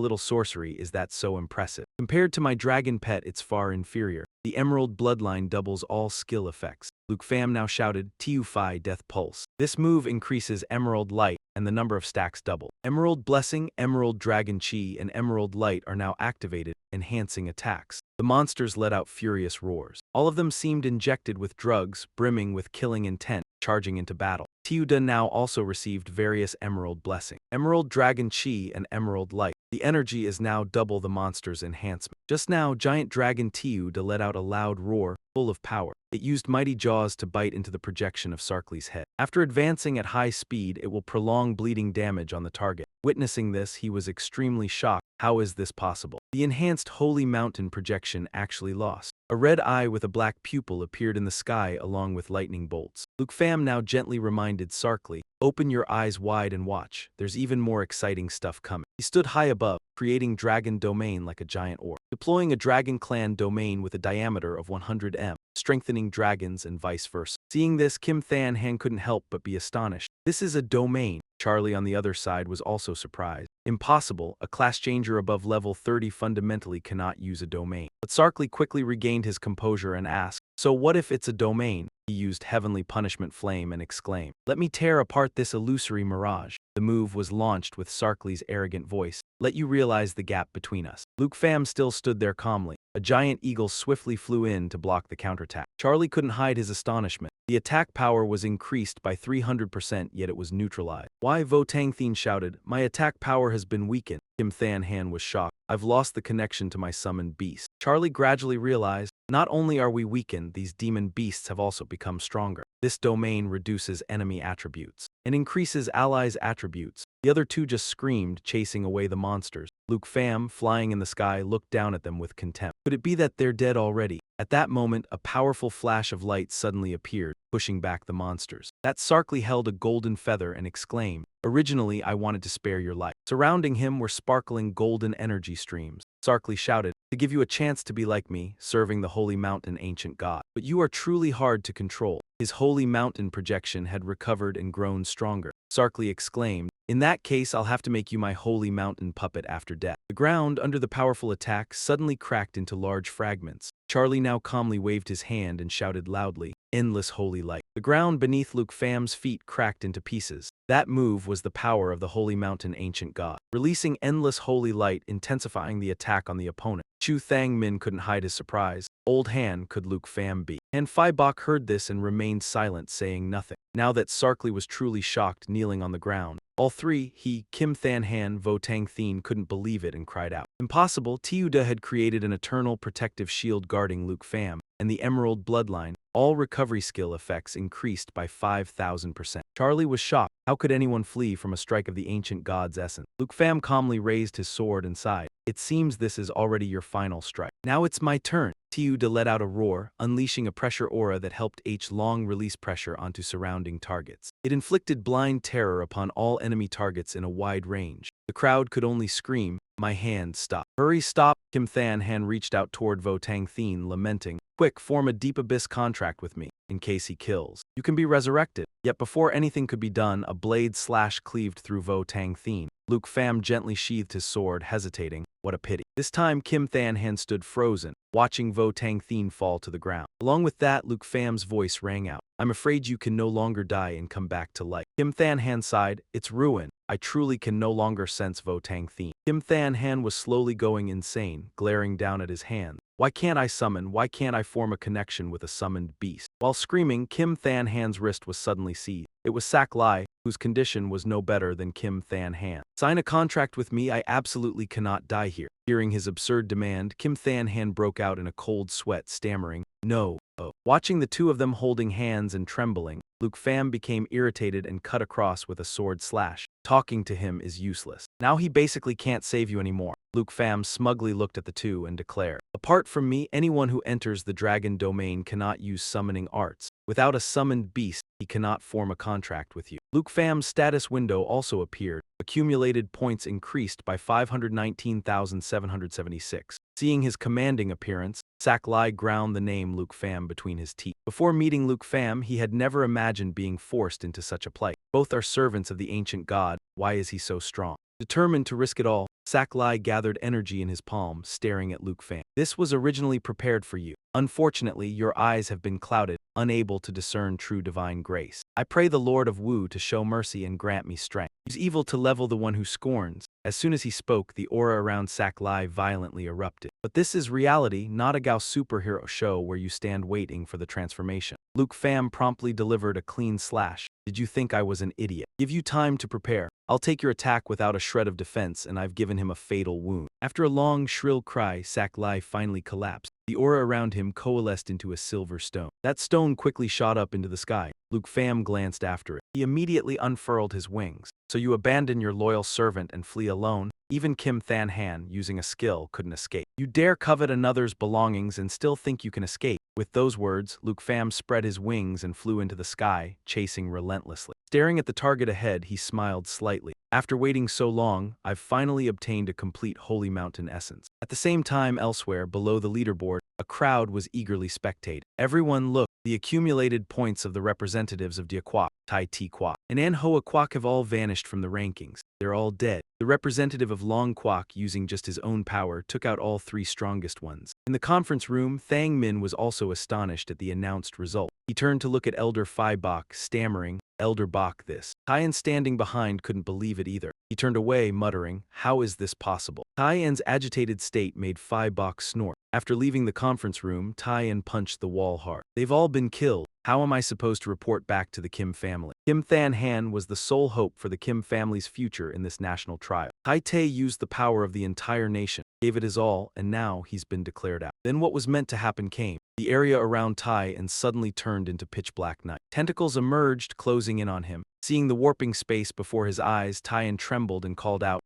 little sorcery, is that so impressive? Compared to my dragon pet, it's far inferior. The Emerald bloodline doubles all skill effects." Luke Pham now shouted, "Tiu Phi Death Pulse." This move increases Emerald Light, and the number of stacks double. Emerald Blessing, Emerald Dragon Chi, and Emerald Light are now activated, enhancing attacks. The monsters let out furious roars. All of them seemed injected with drugs, brimming with killing intent, charging into battle. Tiuda now also received various Emerald Blessing, Emerald Dragon Chi, and Emerald Light. The energy is now double the monster's enhancement. Just now, Giant Dragon Tiuda let out a loud roar, full of power. It used mighty jaws to bite into the projection of Sarkly's head. After advancing at high speed, it will prolong bleeding damage on the target. Witnessing this, he was extremely shocked. How is this possible? The enhanced Holy Mountain projection actually lost. A red eye with a black pupil appeared in the sky along with lightning bolts. Luke Pham now gently reminded Sarkly, "Open your eyes wide and watch. There's even more exciting stuff coming." He stood high above, creating Dragon Domain like a giant orb, deploying a Dragon Clan domain with a diameter of 100 m, strengthening dragons and vice versa. Seeing this, Kim Than Han couldn't help but be astonished. This is a domain. Charlie on the other side was also surprised. Impossible, a class changer above level 30 fundamentally cannot use a domain. But Sarkly quickly regained his composure and asked, "So what if it's a domain?" He used Heavenly Punishment Flame and exclaimed, "Let me tear apart this illusory mirage." The move was launched with Sarkly's arrogant voice, "Let you realize the gap between us." Luke Pham still stood there calmly. A giant eagle swiftly flew in to block the counterattack. Charlie couldn't hide his astonishment. The attack power was increased by 300%, yet it was neutralized. "Why?" Vo Tang Thien shouted, "My attack power has been weakened." Kim Than Han was shocked. "I've lost the connection to my summoned beast." Charlie gradually realized, not only are we weakened, these demon beasts have also become stronger. This domain reduces enemy attributes and increases allies' attributes. The other two just screamed, chasing away the monsters. Luke Pham, flying in the sky, looked down at them with contempt. Could it be that they're dead already? At that moment, a powerful flash of light suddenly appeared, pushing back the monsters. That Sarkly held a golden feather and exclaimed, "Originally, I wanted to spare your life." Surrounding him were sparkling golden energy streams. Sarkly shouted, "To give you a chance to be like me, serving the Holy Mountain ancient god. But you are truly hard to control." His Holy Mountain projection had recovered and grown stronger. Sarkly exclaimed, "In that case, I'll have to make you my Holy Mountain puppet after death." The ground under the powerful attack suddenly cracked into large fragments. Charlie now calmly waved his hand and shouted loudly, "Endless holy light." The ground beneath Luke Pham's feet cracked into pieces. That move was the power of the Holy Mountain ancient god, releasing endless holy light, intensifying the attack on the opponent. Chu Thang Min couldn't hide his surprise. Old Han could Luke Pham be? Han Phi Bok heard this and remained silent, saying nothing. Now that Sarkly was truly shocked, kneeling on the ground, all three, he, Kim Than Han, Vo Tang Thien, couldn't believe it and cried out. Impossible. Tiuda had created an eternal protective shield guarding Luke Pham, and the Emerald Bloodline. All recovery skill effects increased by 5,000%. Charlie was shocked. How could anyone flee from a strike of the ancient god's essence? Luke Pham calmly raised his sword and sighed. "It seems this is already your final strike. Now it's my turn." Tiuda let out a roar, unleashing a pressure aura that helped H-long release pressure onto surrounding targets. It inflicted blind terror upon all enemy targets in a wide range. The crowd could only scream, "My hand, stop." "Hurry, stop." Kim Than Han reached out toward Vo Tang Thien, lamenting, "Quick, form a Deep Abyss contract with me. In case he kills, you can be resurrected." Yet before anything could be done, a blade slash cleaved through Vo Tang Thien. Luke Pham gently sheathed his sword, hesitating. What a pity. This time, Kim Than Han stood frozen, watching Vo Tang Thien fall to the ground. Along with that, Luke Pham's voice rang out, "I'm afraid you can no longer die and come back to life." Kim Than Han sighed, "It's ruin. I truly can no longer sense Vo Tang Thien." Kim Than Han was slowly going insane, glaring down at his hand. "Why can't I summon? Why can't I form a connection with a summoned beast?" While screaming, Kim Than Han's wrist was suddenly seized. It was Sak Lai, whose condition was no better than Kim Than Han. "Sign a contract with me. I absolutely cannot die here." Hearing his absurd demand, Kim Than Han broke out in a cold sweat, stammering, "No." Watching the two of them holding hands and trembling, Luke Pham became irritated and cut across with a sword slash. Talking to him is useless. Now he basically can't save you anymore. Luke Pham smugly looked at the two and declared, "Apart from me, anyone who enters the dragon domain cannot use summoning arts. Without a summoned beast, he cannot form a contract with you." Luke Pham's status window also appeared. Accumulated points increased by 519,776. Seeing his commanding appearance, Sak Lai ground the name Luke Pham between his teeth. Before meeting Luke Pham, he had never imagined being forced into such a plight. Both are servants of the ancient god. Why is he so strong? Determined to risk it all, Sak Lai gathered energy in his palm, staring at Luke Pham. "This was originally prepared for you. Unfortunately, your eyes have been clouded, unable to discern true divine grace. I pray the Lord of Wu to show mercy and grant me strength. Use evil to level the one who scorns." As soon as he spoke, the aura around Sak Lai violently erupted. But this is reality, not a Gao superhero show where you stand waiting for the transformation. Luke Pham promptly delivered a clean slash. Did you think I was an idiot? Give you time to prepare. I'll take your attack without a shred of defense, and I've given him a fatal wound. After a long, shrill cry, Saklai finally collapsed. The aura around him coalesced into a silver stone. That stone quickly shot up into the sky. Luke Pham glanced after it. He immediately unfurled his wings. So you abandon your loyal servant and flee alone? Even Kim Than Han, using a skill, couldn't escape. You dare covet another's belongings and still think you can escape. With those words, Luke Pham spread his wings and flew into the sky, chasing relentlessly. Staring at the target ahead, he smiled slightly. After waiting so long, I've finally obtained a complete Holy Mountain essence. At the same time, elsewhere, below the leaderboard, a crowd was eagerly spectating. Everyone looked. The accumulated points of the representatives of Dia Kwok, Tai Ti Kwok, and An Hoa Kwok have all vanished from the rankings. They're all dead. The representative of Long Kwok, using just his own power, took out all three strongest ones. In the conference room, Thang Min was also astonished at the announced result. He turned to look at Elder Phi Bok, stammering, "Elder Bok, this." Taiyan, standing behind, couldn't believe it either. He turned away, muttering, "How is this possible?" Taiyan's agitated state made Phi Bok snort. After leaving the conference room, Taiyan punched the wall hard. They've all been killed. How am I supposed to report back to the Kim family? Kim Than Han was the sole hope for the Kim family's future in this national trial. Tai Te used the power of the entire nation, gave it his all, and now he's been declared out. Then what was meant to happen came. The area around Tai and suddenly turned into pitch black night. Tentacles emerged, closing in on him. Seeing the warping space before his eyes, Taiyan trembled and called out,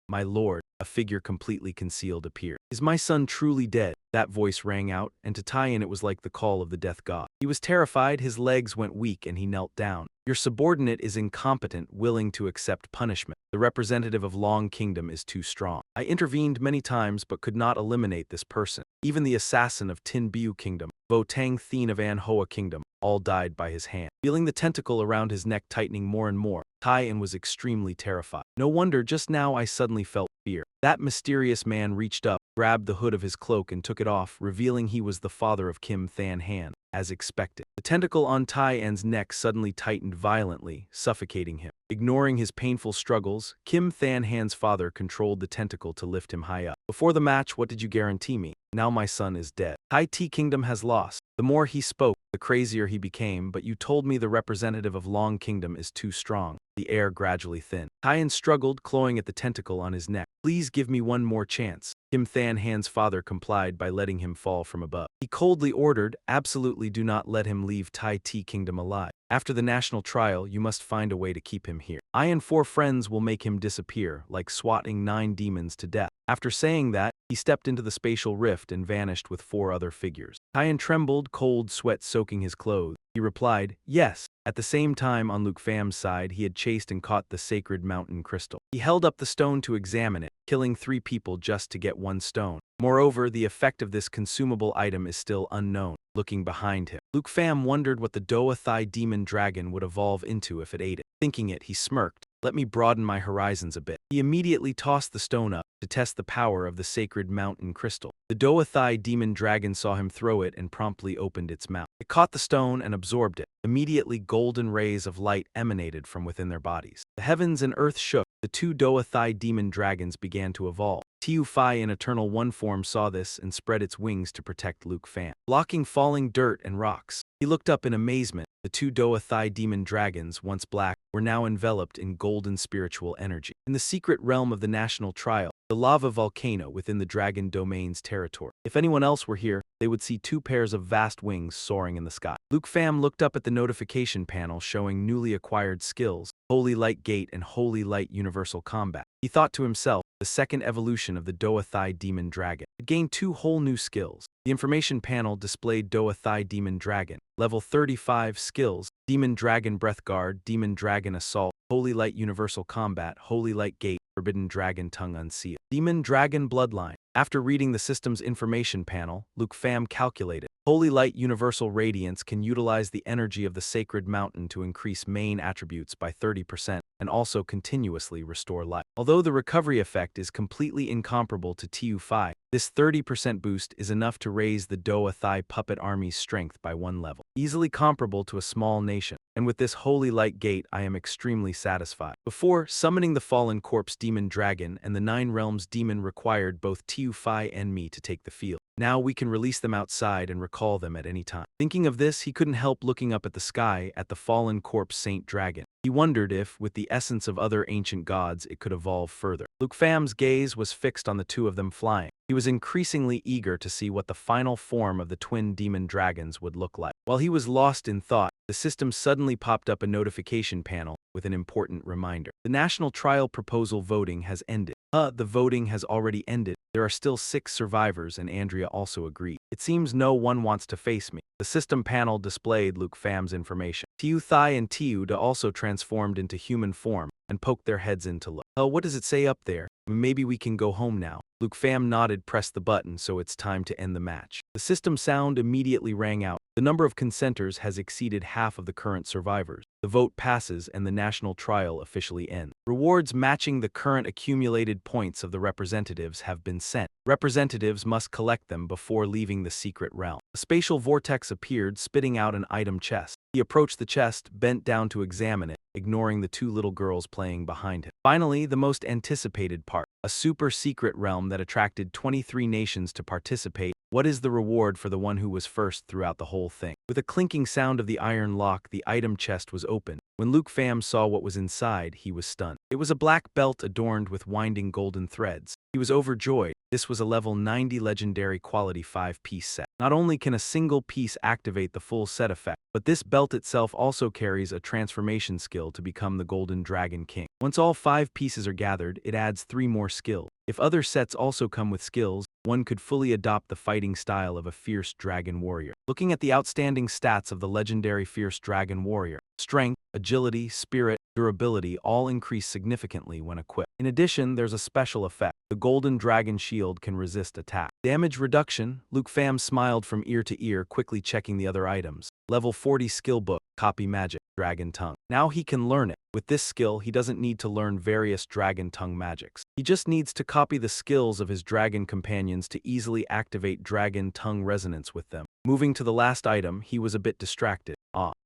"My lord." A figure completely concealed appeared. "Is my son truly dead?" That voice rang out, and to Taiyan it was like the call of the death god. He was terrified, his legs went weak, and he knelt down. "Your subordinate is incompetent, willing to accept punishment. The representative of Long Kingdom is too strong. I intervened many times but could not eliminate this person. Even the assassin of Tin Biu Kingdom, Vo Tang Thien of An Hoa Kingdom, all died by his hand." Feeling the tentacle around his neck tightening more and more, Taiyan was extremely terrified. "No wonder just now I suddenly felt fear." That mysterious man reached up, grabbed the hood of his cloak and took it off, revealing he was the father of Kim Than Han, as expected. The tentacle on Taiyan's neck suddenly tightened violently, suffocating him. Ignoring his painful struggles, Kim Than Han's father controlled the tentacle to lift him high up. "Before the match, what did you guarantee me? Now my son is dead. Tai Ti Kingdom has lost." The more he spoke, the crazier he became, "But you told me the representative of Long Kingdom is too strong." The air gradually thinned. Taiyan struggled, clawing at the tentacle on his neck. "Please give me one more chance." Kim Than Han's father complied by letting him fall from above. He coldly ordered, "Absolutely do not let him leave Tai Ti Kingdom alive. After the national trial, you must find a way to keep him here. I and 4 friends will make him disappear, like swatting 9 demons to death." After saying that, he stepped into the spatial rift and vanished with 4 other figures. Taiyan trembled, cold sweat soaking his clothes. He replied, "Yes." At the same time, on Luke Pham's side, he had chased and caught the sacred mountain crystal. He held up the stone to examine it, killing 3 people just to get 1 stone. Moreover, the effect of this consumable item is still unknown. Looking behind him, Luke Pham wondered what the Doa Thai demon dragon would evolve into if it ate it. Thinking it, he smirked. "Let me broaden my horizons a bit." He immediately tossed the stone up to test the power of the sacred mountain crystal. The Doa Thai demon dragon saw him throw it and promptly opened its mouth. It caught the stone and absorbed it. Immediately, golden rays of light emanated from within their bodies. The heavens and earth shook. The 2 Doa Thai demon dragons began to evolve. Tiu Phi in Eternal One form saw this and spread its wings to protect Luke Pham, blocking falling dirt and rocks. He looked up in amazement. The 2 Doa Thai demon dragons, once black, were now enveloped in golden spiritual energy. In the secret realm of the national trial, the lava volcano within the dragon domain's territory. If anyone else were here, they would see 2 pairs of vast wings soaring in the sky. Luke Pham looked up at the notification panel showing newly acquired skills, Holy Light Gate and Holy Light Universal Combat. He thought to himself, the second evolution of the Doa Thai demon dragon. It gained 2 whole new skills. The information panel displayed Doa Thai demon dragon, level 35 skills, Demon Dragon Breath Guard, Demon Dragon Assault, Holy Light Universal Combat, Holy Light Gate, Forbidden Dragon Tongue Unsealed, Demon Dragon Bloodline. After reading the system's information panel, Luke Pham calculated. Holy Light Universal Radiance can utilize the energy of the sacred mountain to increase main attributes by 30% and also continuously restore life. Although the recovery effect is completely incomparable to Tiu Phi, this 30% boost is enough to raise the Doa Thai puppet army's strength by 1 level, easily comparable to a small nation. And with this Holy Light Gate, I am extremely satisfied. Before, summoning the Fallen Corpse Demon Dragon and the 9 Realms Demon required both Tiu Phi and me to take the field. Now we can release them outside and recall them at any time. Thinking of this, he couldn't help looking up at the sky at the fallen corpse Saint Dragon. He wondered if, with the essence of other ancient gods, it could evolve further. Luke Fam's gaze was fixed on the two of them flying. He was increasingly eager to see what the final form of the twin demon dragons would look like. While he was lost in thought, the system suddenly popped up a notification panel with an important reminder. The national trial proposal voting has ended. The voting has already ended. There are still 6 survivors, and Andrea also agreed. It seems no one wants to face me. The system panel displayed Luke Fam's information. Tiu Thai and Tiu Da also transformed into human form and poked their heads in to look. What does it say up there? Maybe we can go home now. Luke Pham nodded, pressed the button, so it's time to end the match. The system sound immediately rang out. The number of consenters has exceeded half of the current survivors. The vote passes and the national trial officially ends. Rewards matching the current accumulated points of the representatives have been sent. Representatives must collect them before leaving the secret realm. A spatial vortex appeared, spitting out an item chest. He approached the chest, bent down to examine it, ignoring the 2 little girls playing behind him. Finally, the most anticipated part. A super-secret realm that attracted 23 nations to participate. What is the reward for the one who was first throughout the whole thing? With a clinking sound of the iron lock, the item chest was opened. When Luke Pham saw what was inside, he was stunned. It was a black belt adorned with winding golden threads. He was overjoyed. This was a level 90 legendary quality 5-piece set. Not only can a single piece activate the full set effect, but this belt itself also carries a transformation skill to become the Golden Dragon King. Once all 5 pieces are gathered, it adds 3 more skills. If other sets also come with skills, one could fully adopt the fighting style of a fierce dragon warrior. Looking at the outstanding stats of the legendary fierce dragon warrior, strength, agility, spirit, durability all increase significantly when equipped. In addition, there's a special effect. The Golden Dragon Shield can resist attack. Damage reduction. Luke Pham smiled from ear to ear, quickly checking the other items. Level 40 skill book, copy magic, dragon tongue. Now he can learn it. With this skill, he doesn't need to learn various dragon tongue magics. He just needs to copy the skills of his dragon companions to easily activate dragon tongue resonance with them. Moving to the last item, he was a bit distracted.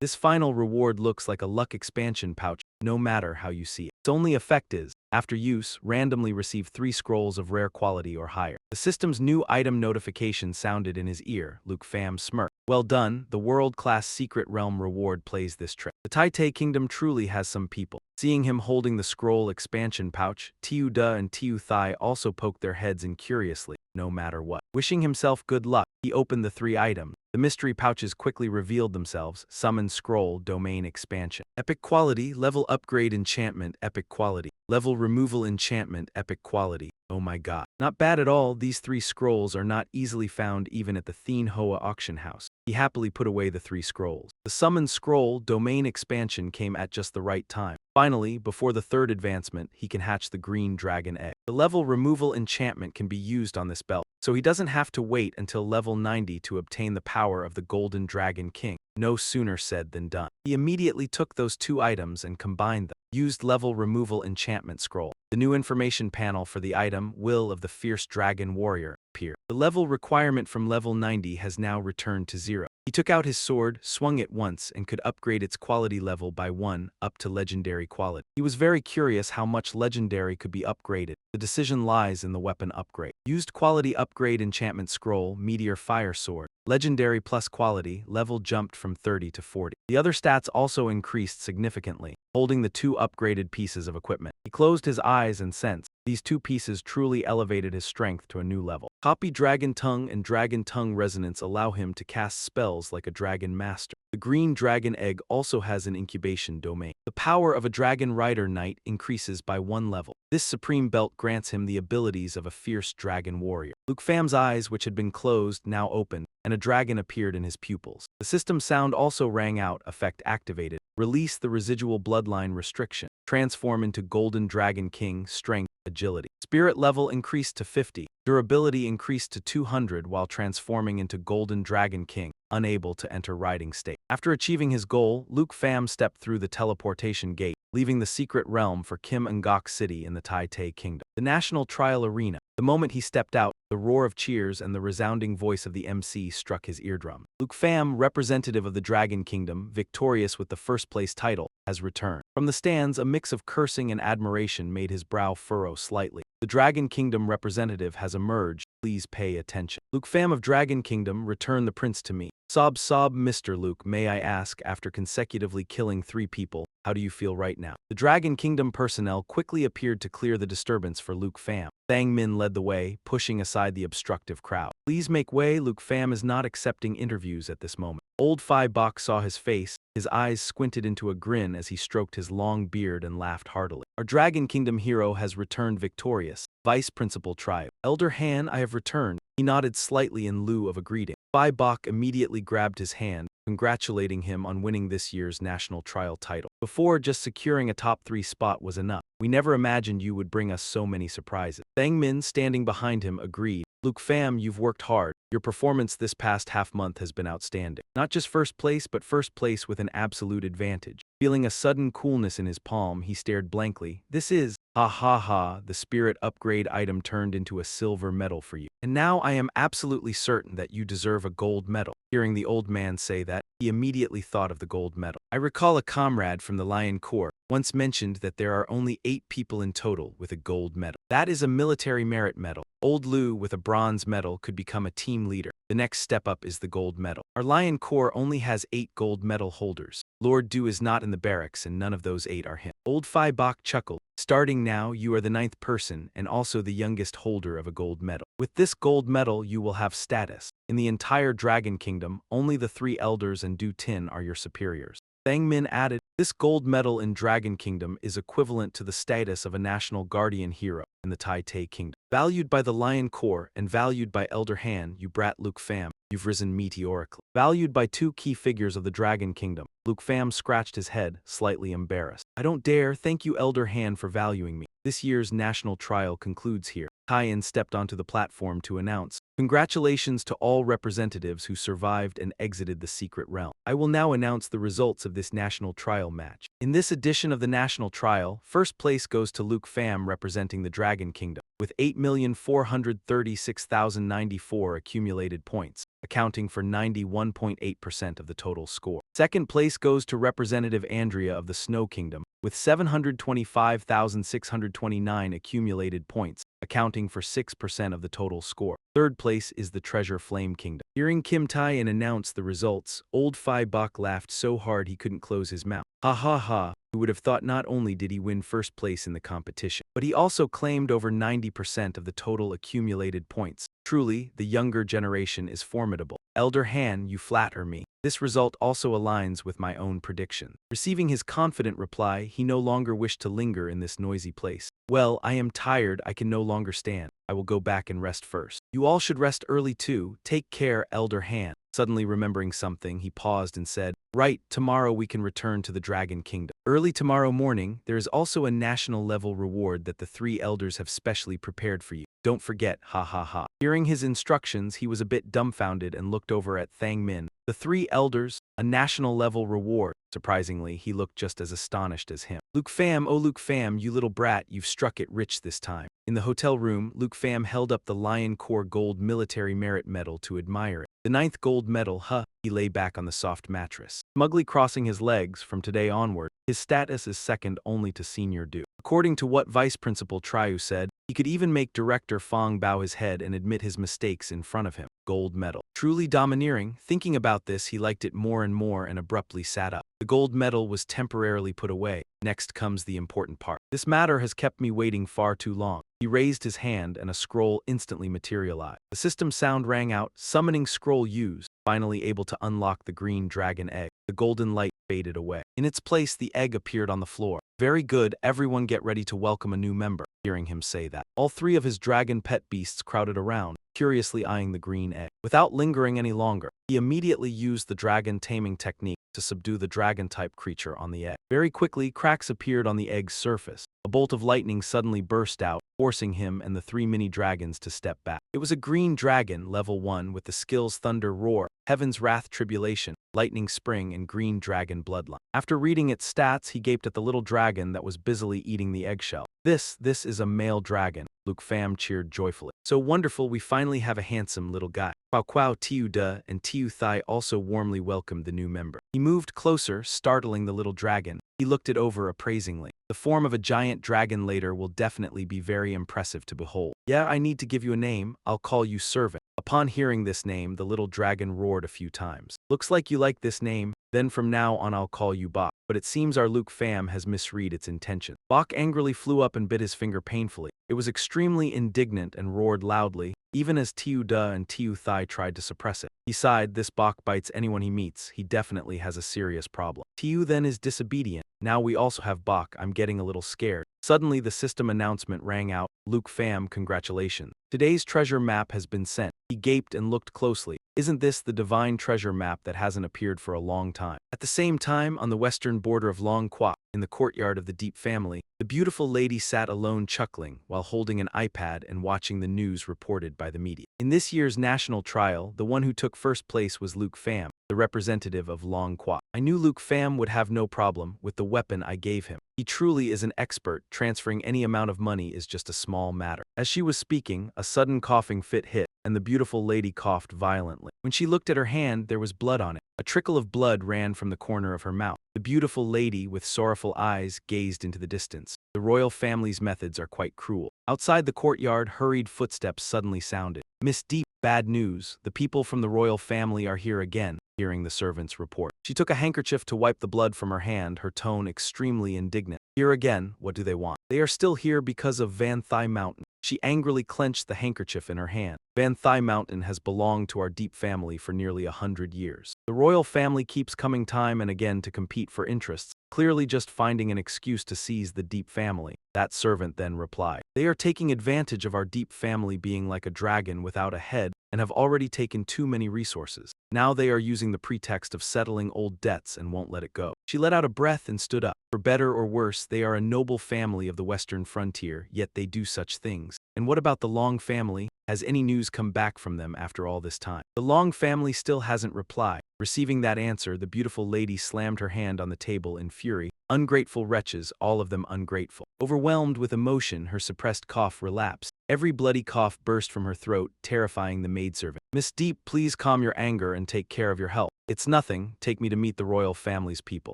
This final reward looks like a luck expansion pouch, no matter how you see it. Its only effect is, after use, randomly receive 3 scrolls of rare quality or higher. The system's new item notification sounded in his ear. Luke Pham smirked. Well done, the world-class secret realm reward plays this trick. The Tai Kingdom truly has some people. Seeing him holding the scroll expansion pouch, Tiu Da and Tiu Thai also poked their heads in curiously, no matter what. Wishing himself good luck, he opened the 3 items. The mystery pouches quickly revealed themselves. Summon Scroll, Domain Expansion. Epic Quality, Level Upgrade Enchantment, Epic Quality. Level Removal Enchantment, Epic Quality. Oh my god. Not bad at all. These 3 scrolls are not easily found even at the Thien Hoa auction house. He happily put away the 3 scrolls. The Summon Scroll, Domain Expansion came at just the right time. Finally, before the 3rd advancement, he can hatch the green dragon egg. The level removal enchantment can be used on this belt, so he doesn't have to wait until level 90 to obtain the power of the Golden Dragon King. No sooner said than done. He immediately took those 2 items and combined them. Used level removal enchantment scroll. The new information panel for the item, Will of the Fierce Dragon Warrior, appeared. The level requirement from level 90 has now returned to 0. He took out his sword, swung it once, and could upgrade its quality level by 1, up to legendary quality. He was very curious how much legendary could be upgraded. The decision lies in the weapon upgrade. Used quality upgrade enchantment scroll, Meteor Fire Sword. Legendary plus quality, level jumped from 30 to 40. The other stats also increased significantly, holding the 2 upgraded pieces of equipment. He closed his eyes and sensed. These 2 pieces truly elevated his strength to a new level. Copy Dragon Tongue and Dragon Tongue Resonance allow him to cast spells like a Dragon Master. The green dragon egg also has an incubation domain. The power of a Dragon Rider Knight increases by 1 level. This supreme belt grants him the abilities of a fierce dragon warrior. Luke Pham's eyes, which had been closed, now opened, and a dragon appeared in his pupils. The system sound also rang out, effect activated. Release the residual bloodline restriction. Transform into Golden Dragon King, strength, agility. Spirit level increased to 50. Durability increased to 200 while transforming into Golden Dragon King, unable to enter riding state. After achieving his goal, Luke Pham stepped through the teleportation gate, leaving the secret realm for Kim Ngok City in the Tai Kingdom. The National Trial Arena. The moment he stepped out, the roar of cheers and the resounding voice of the MC struck his eardrum. Luke Pham, representative of the Dragon Kingdom, victorious with the first-place title, has returned. From the stands, a mix of cursing and admiration made his brow furrow slightly. The Dragon Kingdom representative has emerged. Please pay attention. Luke Pham of Dragon Kingdom, return the prince to me. Sob, Mr. Luke, may I ask, after consecutively killing 3 people, how do you feel right now? The Dragon Kingdom personnel quickly appeared to clear the disturbance for Luke Pham. Thang Min led the way, pushing aside the obstructive crowd. Please make way, Luke Pham is not accepting interviews at this moment. Old Phi Bok saw his face, his eyes squinted into a grin as he stroked his long beard and laughed heartily. Our Dragon Kingdom hero has returned victorious. Vice Principal Tribe. Elder Han, I have returned. He nodded slightly in lieu of a greeting. Phi Bok immediately grabbed his hand, congratulating him on winning this year's national trial title. Before, just securing a top 3 spot was enough. We never imagined you would bring us so many surprises. Thang Min, standing behind him, agreed. Luke Pham, you've worked hard. Your performance this past half-month has been outstanding. Not just first place, but first place with an absolute advantage. Feeling a sudden coolness in his palm, he stared blankly. This is, ha ha ha, the spirit upgrade item turned into a silver medal for you. And now I am absolutely certain that you deserve a gold medal. Hearing the old man say that, he immediately thought of the gold medal. I recall a comrade from the Lion Corps once mentioned that there are only 8 people in total with a gold medal. That is a military merit medal. Old Liu with a bronze medal could become a team leader. The next step up is the gold medal. Our Lion Corps only has 8 gold medal holders. Lord Du is not in the barracks and none of those 8 are him. Old Phi Bok chuckled. Starting now, you are the 9th person and also the youngest holder of a gold medal. With this gold medal, you will have status. In the entire Dragon Kingdom, only the 3 elders and Du Tin are your superiors. Thang Min added, this gold medal in Dragon Kingdom is equivalent to the status of a national guardian hero in the Tai Tai Kingdom. Valued by the Lion Corps and valued by Elder Han, you brat Luke Pham, you've risen meteorically. Valued by 2 key figures of the Dragon Kingdom, Luke Pham scratched his head, slightly embarrassed. I don't dare, thank you Elder Han for valuing me. This year's national trial concludes here. Tai-in stepped onto the platform to announce, congratulations to all representatives who survived and exited the secret realm. I will now announce the results of this national trial match. In this edition of the national trial, first place goes to Luke Pham representing the Dragon Kingdom, with 8,436,094 accumulated points, accounting for 91.8% of the total score. Second place goes to Representative Andrea of the Snow Kingdom, with 725,629 accumulated points, accounting for 6% of the total score. Third place is the Treasure Flame Kingdom. Hearing Kim Tai-in announce the results, old Phi Bok laughed so hard he couldn't close his mouth. Ha ha ha, who would have thought not only did he win first place in the competition, but he also claimed over 90% of the total accumulated points. Truly, the younger generation is formidable. Elder Han, you flatter me. This result also aligns with my own prediction. Receiving his confident reply, he no longer wished to linger in this noisy place. Well, I am tired, I can no longer stand. I will go back and rest first. You all should rest early too. Take care, Elder Han. Suddenly remembering something, he paused and said, right, tomorrow we can return to the Dragon Kingdom. Early tomorrow morning, there is also a national level reward that the 3 elders have specially prepared for you. Don't forget, ha ha ha. Hearing his instructions, he was a bit dumbfounded and looked over at Thang Min. The 3 elders, a national level reward. Surprisingly, he looked just as astonished as him. Luke Pham, oh Luke Pham, you little brat, you've struck it rich this time. In the hotel room, Luke Pham held up the Lion Corps Gold Military Merit Medal to admire it. The 9th gold medal, he lay back on the soft mattress. Smugly crossing his legs, from today onward, his status is second only to Senior Du. According to what Vice Principal Triu said, he could even make Director Fong bow his head and admit his mistakes in front of him. Gold medal. Truly domineering, thinking about this he liked it more and more and abruptly sat up. The gold medal was temporarily put away. Next comes the important part. This matter has kept me waiting far too long. He raised his hand and a scroll instantly materialized. The system sound rang out, summoning scroll used, finally able to unlock the green dragon egg. The golden light faded away. In its place, the egg appeared on the floor. Very good, everyone get ready to welcome a new member. Hearing him say that, all 3 of his dragon pet beasts crowded around, curiously eyeing the green egg. Without lingering any longer, he immediately used the dragon taming technique to subdue the dragon-type creature on the egg. Very quickly, cracks appeared on the egg's surface. A bolt of lightning suddenly burst out, forcing him and the 3 mini-dragons to step back. It was a green dragon, level 1, with the skills Thunder Roar, Heaven's Wrath Tribulation, Lightning Spring, and Green Dragon Bloodline. After reading its stats, he gaped at the little dragon that was busily eating the eggshell. This is a male dragon. Luke Pham cheered joyfully. So wonderful, we finally have a handsome little guy. Kwao Kwao Tiu Da and Tiu Thai also warmly welcomed the new member. He moved closer, startling the little dragon. He looked it over appraisingly. The form of a giant dragon later will definitely be very impressive to behold. Yeah, I need to give you a name. I'll call you Servant. Upon hearing this name, the little dragon roared a few times. Looks like you like this name. Then from now on I'll call you Bok. But it seems our Luke fam has misread its intention. Bok angrily flew up and bit his finger painfully. It was extremely indignant and roared loudly, even as Tiu Da and Tiu Thai tried to suppress it. He sighed, this Bok bites anyone he meets. He definitely has a serious problem. Tiu then is disobedient. Now we also have Bok. I'm getting a little scared. Suddenly the system announcement rang out. Luke fam, congratulations. Today's treasure map has been sent. He gaped and looked closely. Isn't this the divine treasure map that hasn't appeared for a long time? At the same time, on the western border of Long Kwa, in the courtyard of the Deep family, the beautiful lady sat alone chuckling while holding an iPad and watching the news reported by the media. In this year's national trial, the one who took first place was Luke Pham, the representative of Long Kwa. I knew Luke Pham would have no problem with the weapon I gave him. He truly is an expert. Transferring any amount of money is just a small matter. As she was speaking, a sudden coughing fit hit, and the beautiful lady coughed violently. When she looked at her hand, there was blood on it. A trickle of blood ran from the corner of her mouth. The beautiful lady, with sorrowful eyes, gazed into the distance. The royal family's methods are quite cruel. Outside the courtyard, hurried footsteps suddenly sounded. Miss Deep, bad news. The people from the royal family are here again. Hearing the servant's report, she took a handkerchief to wipe the blood from her hand, her tone extremely indignant. Here again, what do they want? They are still here because of Van Thigh Mountain. She angrily clenched the handkerchief in her hand. Van Thigh Mountain has belonged to our Deep family for nearly 100 years. The royal family keeps coming time and again to compete for interests, clearly just finding an excuse to seize the Deep family. That servant then replied, they are taking advantage of our Deep family being like a dragon without a head and have already taken too many resources. Now they are using the pretext of settling old debts and won't let it go. She let out a breath and stood up. For better or worse, they are a noble family of the western frontier, yet they do such things. And what about the Long family? Has any news come back from them after all this time? The Long family still hasn't replied. Receiving that answer, the beautiful lady slammed her hand on the table in fury. Ungrateful wretches, all of them ungrateful. Overwhelmed with emotion, her suppressed cough relapsed. Every bloody cough burst from her throat, terrifying the maidservant. Miss Deep, please calm your anger and take care of your health. It's nothing. Take me to meet the royal family's people.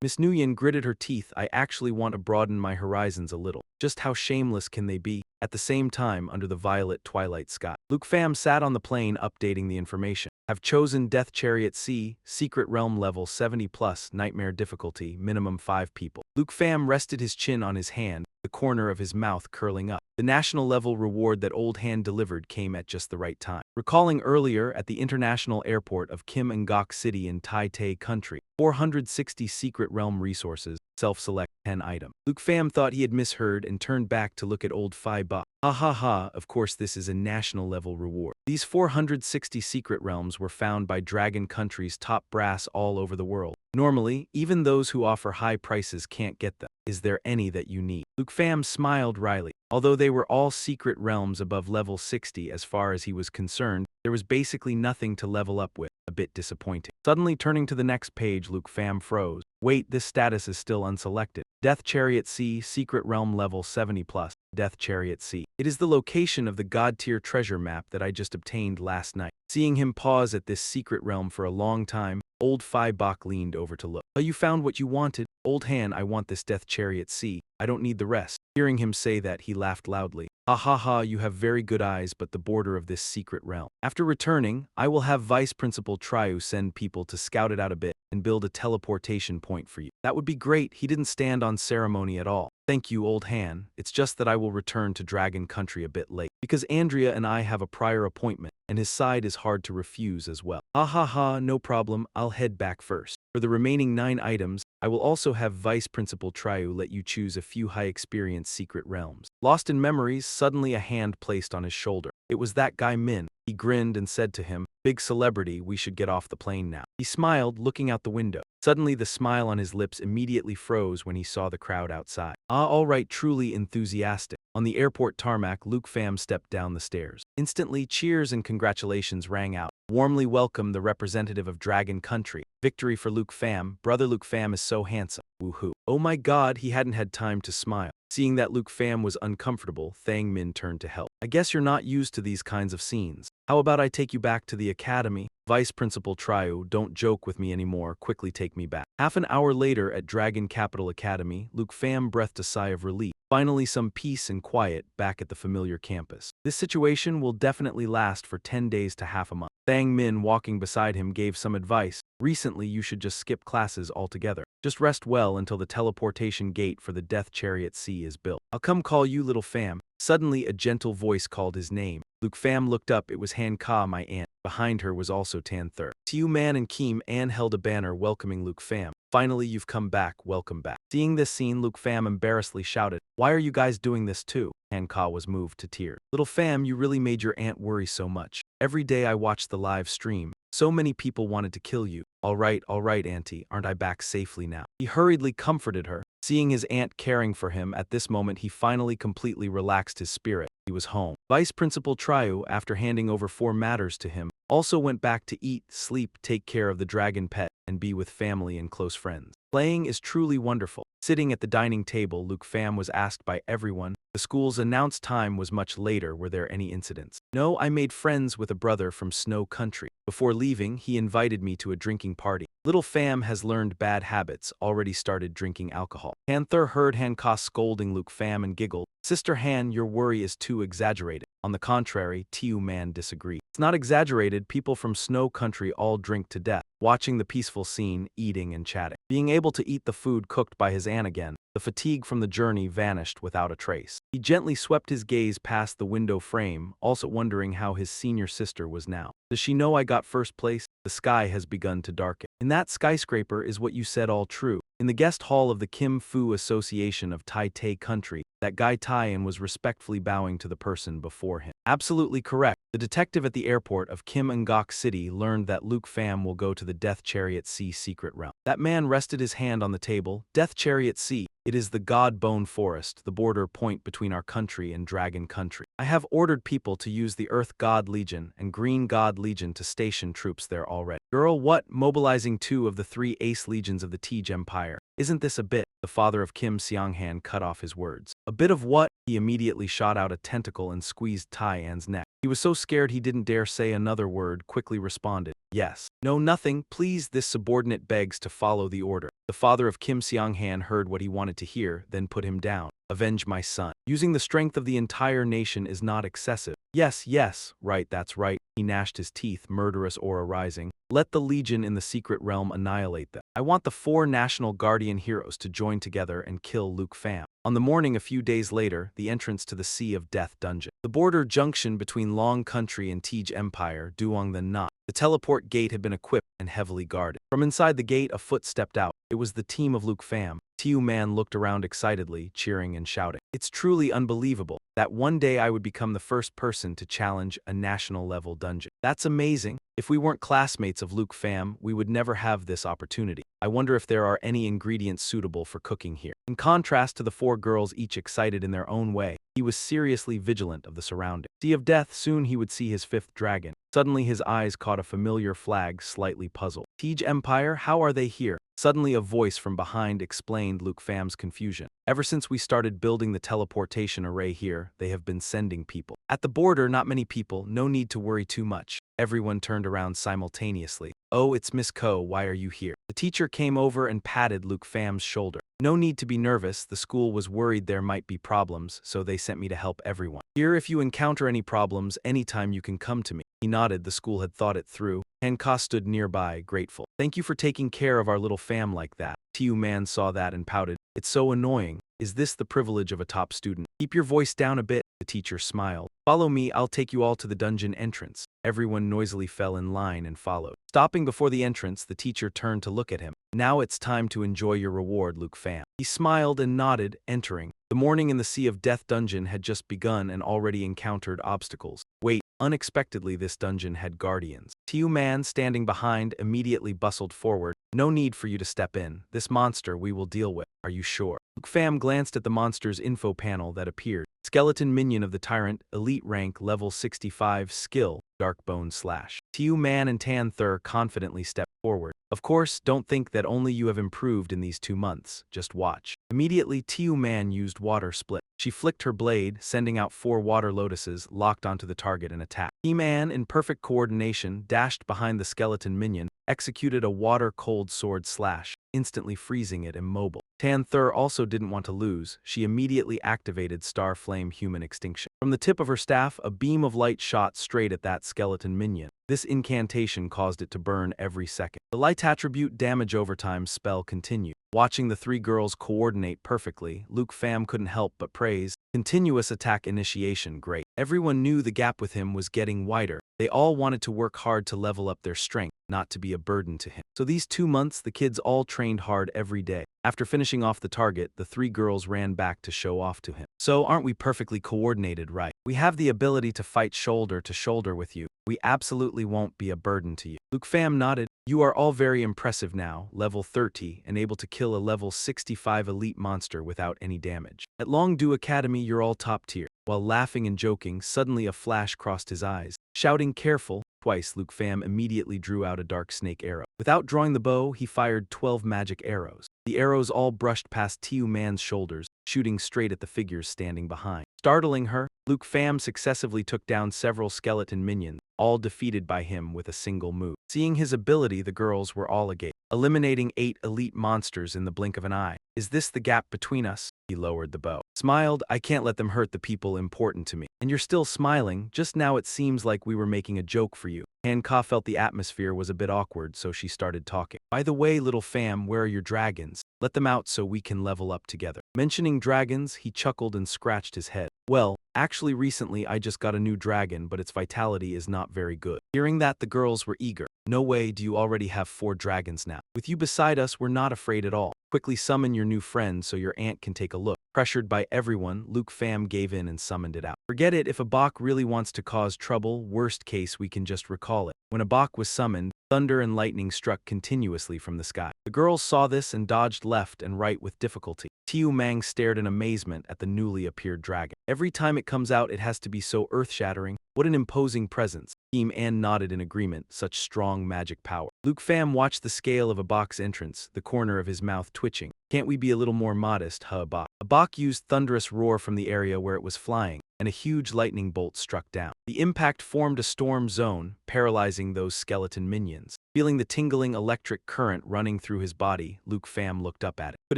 Miss Nguyen gritted her teeth. I actually want to broaden my horizons a little. Just how shameless can they be? At the same time, under the violet twilight sky, Luke Pham sat on the plane updating the information. Have chosen Death Chariot C, Secret Realm level 70 plus, Nightmare difficulty, minimum 5 people. Luke Pham rested his chin on his hand, the corner of his mouth curling up. The national level reward that Old Hand delivered came at just the right time. Recalling earlier at the international airport of Kim Ngok City in Tai Tai country, 460 Secret Realm resources, self-select 10 item. Luke Pham thought he had misheard and turned back to look at old Phi Ba. Ha ha ha, of course this is a national level reward. These 460 secret realms were found by Dragon Country's top brass all over the world. Normally, even those who offer high prices can't get them. Is there any that you need? Luke Pham smiled wryly. Although they were all secret realms above level 60 as far as he was concerned, there was basically nothing to level up with. A bit disappointing. Suddenly turning to the next page, Luke Pham froze. Wait, this status is still unselected. Death Chariot C, Secret Realm level 70 plus. Death Chariot C. It is the location of the God tier treasure map that I just obtained last night. Seeing him pause at this secret realm for a long time, old Phi Bok leaned over to look. Oh, you found what you wanted? Old Han, I want this Death Chariot C. I don't need the rest. Hearing him say that, he laughed loudly. Ha ha ha, you have very good eyes, but the border of this secret realm. After returning, I will have Vice Principal Triu send people to scout it out a bit and build a teleportation point for you. That would be great. He didn't stand on ceremony at all. Thank you, Old Han. It's just that I will return to Dragon Country a bit late, because Andrea and I have a prior appointment, and his side is hard to refuse as well. Ha ha ha, no problem. I'll head back first. For the remaining 9 items, I will also have Vice Principal Triu let you choose a few high-experience secret realms. Lost in memories, suddenly a hand placed on his shoulder. It was that guy Min. He grinned and said to him, big celebrity, we should get off the plane now. He smiled, looking out the window. Suddenly the smile on his lips immediately froze when he saw the crowd outside. Ah, all right, truly enthusiastic. On the airport tarmac, Luke Pham stepped down the stairs. Instantly, cheers and congratulations rang out. Warmly welcome the representative of Dragon Country. Victory for Luke Pham. Brother Luke Pham is so handsome. Woohoo. Oh my god, he hadn't had time to smile. Seeing that Luke Pham was uncomfortable, Thang Min turned to help. I guess you're not used to these kinds of scenes. How about I take you back to the academy? Vice Principal Triu, don't joke with me anymore, quickly take me back. Half an hour later at Dragon Capital Academy, Luke Pham breathed a sigh of relief. Finally some peace and quiet back at the familiar campus. This situation will definitely last for 10 days to half a month. Thang Min, walking beside him, gave some advice. Recently, you should just skip classes altogether. Just rest well until the teleportation gate for the Death Chariot Sea is built. I'll come call you, little Pham. Suddenly, a gentle voice called his name. Luke Pham looked up. It was Han Ka, my aunt. Behind her was also Tan Thur. Tiu Man and Kim An held a banner welcoming Luke Pham. Finally, you've come back. Welcome back. Seeing this scene, Luke Pham embarrassedly shouted, "Why are you guys doing this too?" Han Ka was moved to tears. Little Pham, you really made your aunt worry so much. Every day I watched the live stream. So many people wanted to kill you. All right, auntie, aren't I back safely now? He hurriedly comforted her. Seeing his aunt caring for him at this moment, he finally completely relaxed his spirit. He was home. Vice Principal Triu, after handing over 4 matters to him, also went back to eat, sleep, take care of the dragon pet, and be with family and close friends. Playing is truly wonderful. Sitting at the dining table, Luke Pham was asked by everyone. The school's announced time was much later. Were there any incidents? No, I made friends with a brother from Snow Country. Before leaving, he invited me to a drinking party. Little Pham has learned bad habits, already started drinking alcohol. Han Thur heard Han Ka scolding Luke Pham and giggled. Sister Han, your worry is too exaggerated. On the contrary, Tiu Man disagreed. It's not exaggerated, people from Snow Country all drink to death. Watching the peaceful scene, eating and chatting. Being able to eat the food cooked by his aunt again, the fatigue from the journey vanished without a trace. He gently swept his gaze past the window frame, also wondering how his senior sister was now. Does she know I got first place? The sky has begun to darken. In that skyscraper is what you said all true. In the guest hall of the Kim Fu Association of Tai Tai Country, that guy Taiyan was respectfully bowing to the person before him. Absolutely correct. The detective at the airport of Kim Ngok City learned that Luke Pham will go to the Death Chariot Sea secret realm. That man rested his hand on the table. Death Chariot Sea. It is the God Bone Forest, the border point between our country and Dragon Country. I have ordered people to use the Earth God Legion and Green God Legion to station troops there already. Girl, what? Mobilizing 2 of the 3 ace legions of the Tej Empire. Isn't this a bit? The father of Kim Seong-han cut off his words. A bit of what? He immediately shot out a tentacle and squeezed Tai-an's neck. He was so scared he didn't dare say another word, quickly responded, "Yes." "No, nothing, please." This subordinate begs to follow the order. The father of Kim Seong-han heard what he wanted to hear, then put him down. "Avenge my son. Using the strength of the entire nation is not excessive." Yes, right, that's right." He gnashed his teeth, murderous aura rising. "Let the Legion in the secret realm annihilate them. I want the 4 national guardian heroes to join together and kill Luke Pham." On the morning a few days later, the entrance to the Sea of Death dungeon. The border junction between Long Country and Tej Empire, Duong the Knot. The teleport gate had been equipped and heavily guarded. From inside the gate, a foot stepped out. It was the team of Luke Pham. Tiu Man looked around excitedly, cheering and shouting. It's truly unbelievable that one day I would become the first person to challenge a national-level dungeon. That's amazing. If we weren't classmates of Luke Pham, we would never have this opportunity. I wonder if there are any ingredients suitable for cooking here. In contrast to the 4 girls, each excited in their own way, he was seriously vigilant of the surroundings. Sea of Death, soon he would see his 5th dragon. Suddenly his eyes caught a familiar flag, slightly puzzled. Tej Empire, how are they here? Suddenly a voice from behind explained Luke Pham's confusion. Ever since we started building the teleportation array here, they have been sending people. At the border, not many people, no need to worry too much. Everyone turned around simultaneously. Oh, it's Miss Ko, why are you here? The teacher came over and patted Luke Pham's shoulder. No need to be nervous, the school was worried there might be problems, so they sent me to help everyone. Here, if you encounter any problems, anytime you can come to me. He nodded, the school had thought it through. Hanka stood nearby, grateful. Thank you for taking care of our little fam like that. Tiu Man saw that and pouted. It's so annoying. Is this the privilege of a top student? Keep your voice down a bit, the teacher smiled. Follow me, I'll take you all to the dungeon entrance. Everyone noisily fell in line and followed. Stopping before the entrance, the teacher turned to look at him. Now it's time to enjoy your reward, Luke Pham. He smiled and nodded, entering. The morning in the Sea of Death dungeon had just begun and already encountered obstacles. Wait, unexpectedly this dungeon had guardians. Tiu Man, standing behind, immediately bustled forward. No need for you to step in. This monster we will deal with. Are you sure? Luke Pham glanced at the monster's info panel that appeared. Skeleton minion of the tyrant, elite rank, level 65, skill, dark bone slash. Tiu Man and Tan Thur confidently stepped forward. Of course, don't think that only you have improved in these 2 months, just watch. Immediately, Tiu Man used water split. She flicked her blade, sending out 4 water lotuses locked onto the target and attacked. He-Man, in perfect coordination, dashed behind the skeleton minion, executed a water-cold sword slash, instantly freezing it immobile. Tamer also didn't want to lose. She immediately activated Star Flame Human Extinction. From the tip of her staff, a beam of light shot straight at that skeleton minion. This incantation caused it to burn every second. The light attribute damage overtime spell continued. Watching the 3 girls coordinate perfectly, Luke Pham couldn't help but praise. Continuous attack initiation, great. Everyone knew the gap with him was getting wider. They all wanted to work hard to level up their strength, not to be a burden to him. So these 2 months, the kids all trained hard every day. After finishing off the target, the 3 girls ran back to show off to him. So aren't we perfectly coordinated, right? We have the ability to fight shoulder to shoulder with you. We absolutely won't be a burden to you. Luke Pham nodded. You are all very impressive now, level 30, and able to kill a level 65 elite monster without any damage. At Longdu Academy, you're all top tier. While laughing and joking, suddenly a flash crossed his eyes. Shouting careful, twice Luke Pham immediately drew out a dark snake arrow. Without drawing the bow, he fired 12 magic arrows. The arrows all brushed past Tiu Man's shoulders, shooting straight at the figures standing behind. Startling her, Luke Pham successively took down several skeleton minions, all defeated by him with a single move. Seeing his ability, the girls were all agape, eliminating 8 elite monsters in the blink of an eye. Is this the gap between us? He lowered the bow. Smiled, I can't let them hurt the people important to me. And you're still smiling, just now it seems like we were making a joke for you. Han-Ka felt the atmosphere was a bit awkward, so she started talking. By the way, little Pham, where are your dragons? Let them out so we can level up together. Mentioning dragons, he chuckled and scratched his head. Well, actually recently I just got a new dragon, but its vitality is not very good. Hearing that, the girls were eager. No way, do you already have 4 dragons now? With you beside us, we're not afraid at all. Quickly summon your new friend so your aunt can take a look. Pressured by everyone, Luke Pham gave in and summoned it out. Forget it, if a Bach really wants to cause trouble, worst case we can just recall it. When a Bach was summoned, thunder and lightning struck continuously from the sky. The girls saw this and dodged left and right with difficulty. Tiu Mang stared in amazement at the newly appeared dragon. Every time it comes out, it has to be so earth-shattering. What an imposing presence. Team Ann nodded in agreement, such strong magic power. Luke Pham watched the scale of a Bach's entrance, the corner of his mouth twitching. Can't we be a little more modest, huh, Bach? A Bach used thunderous roar from the area where it was flying, and a huge lightning bolt struck down. The impact formed a storm zone, paralyzing those skeleton minions. Feeling the tingling electric current running through his body, Luke Pham looked up at it. Could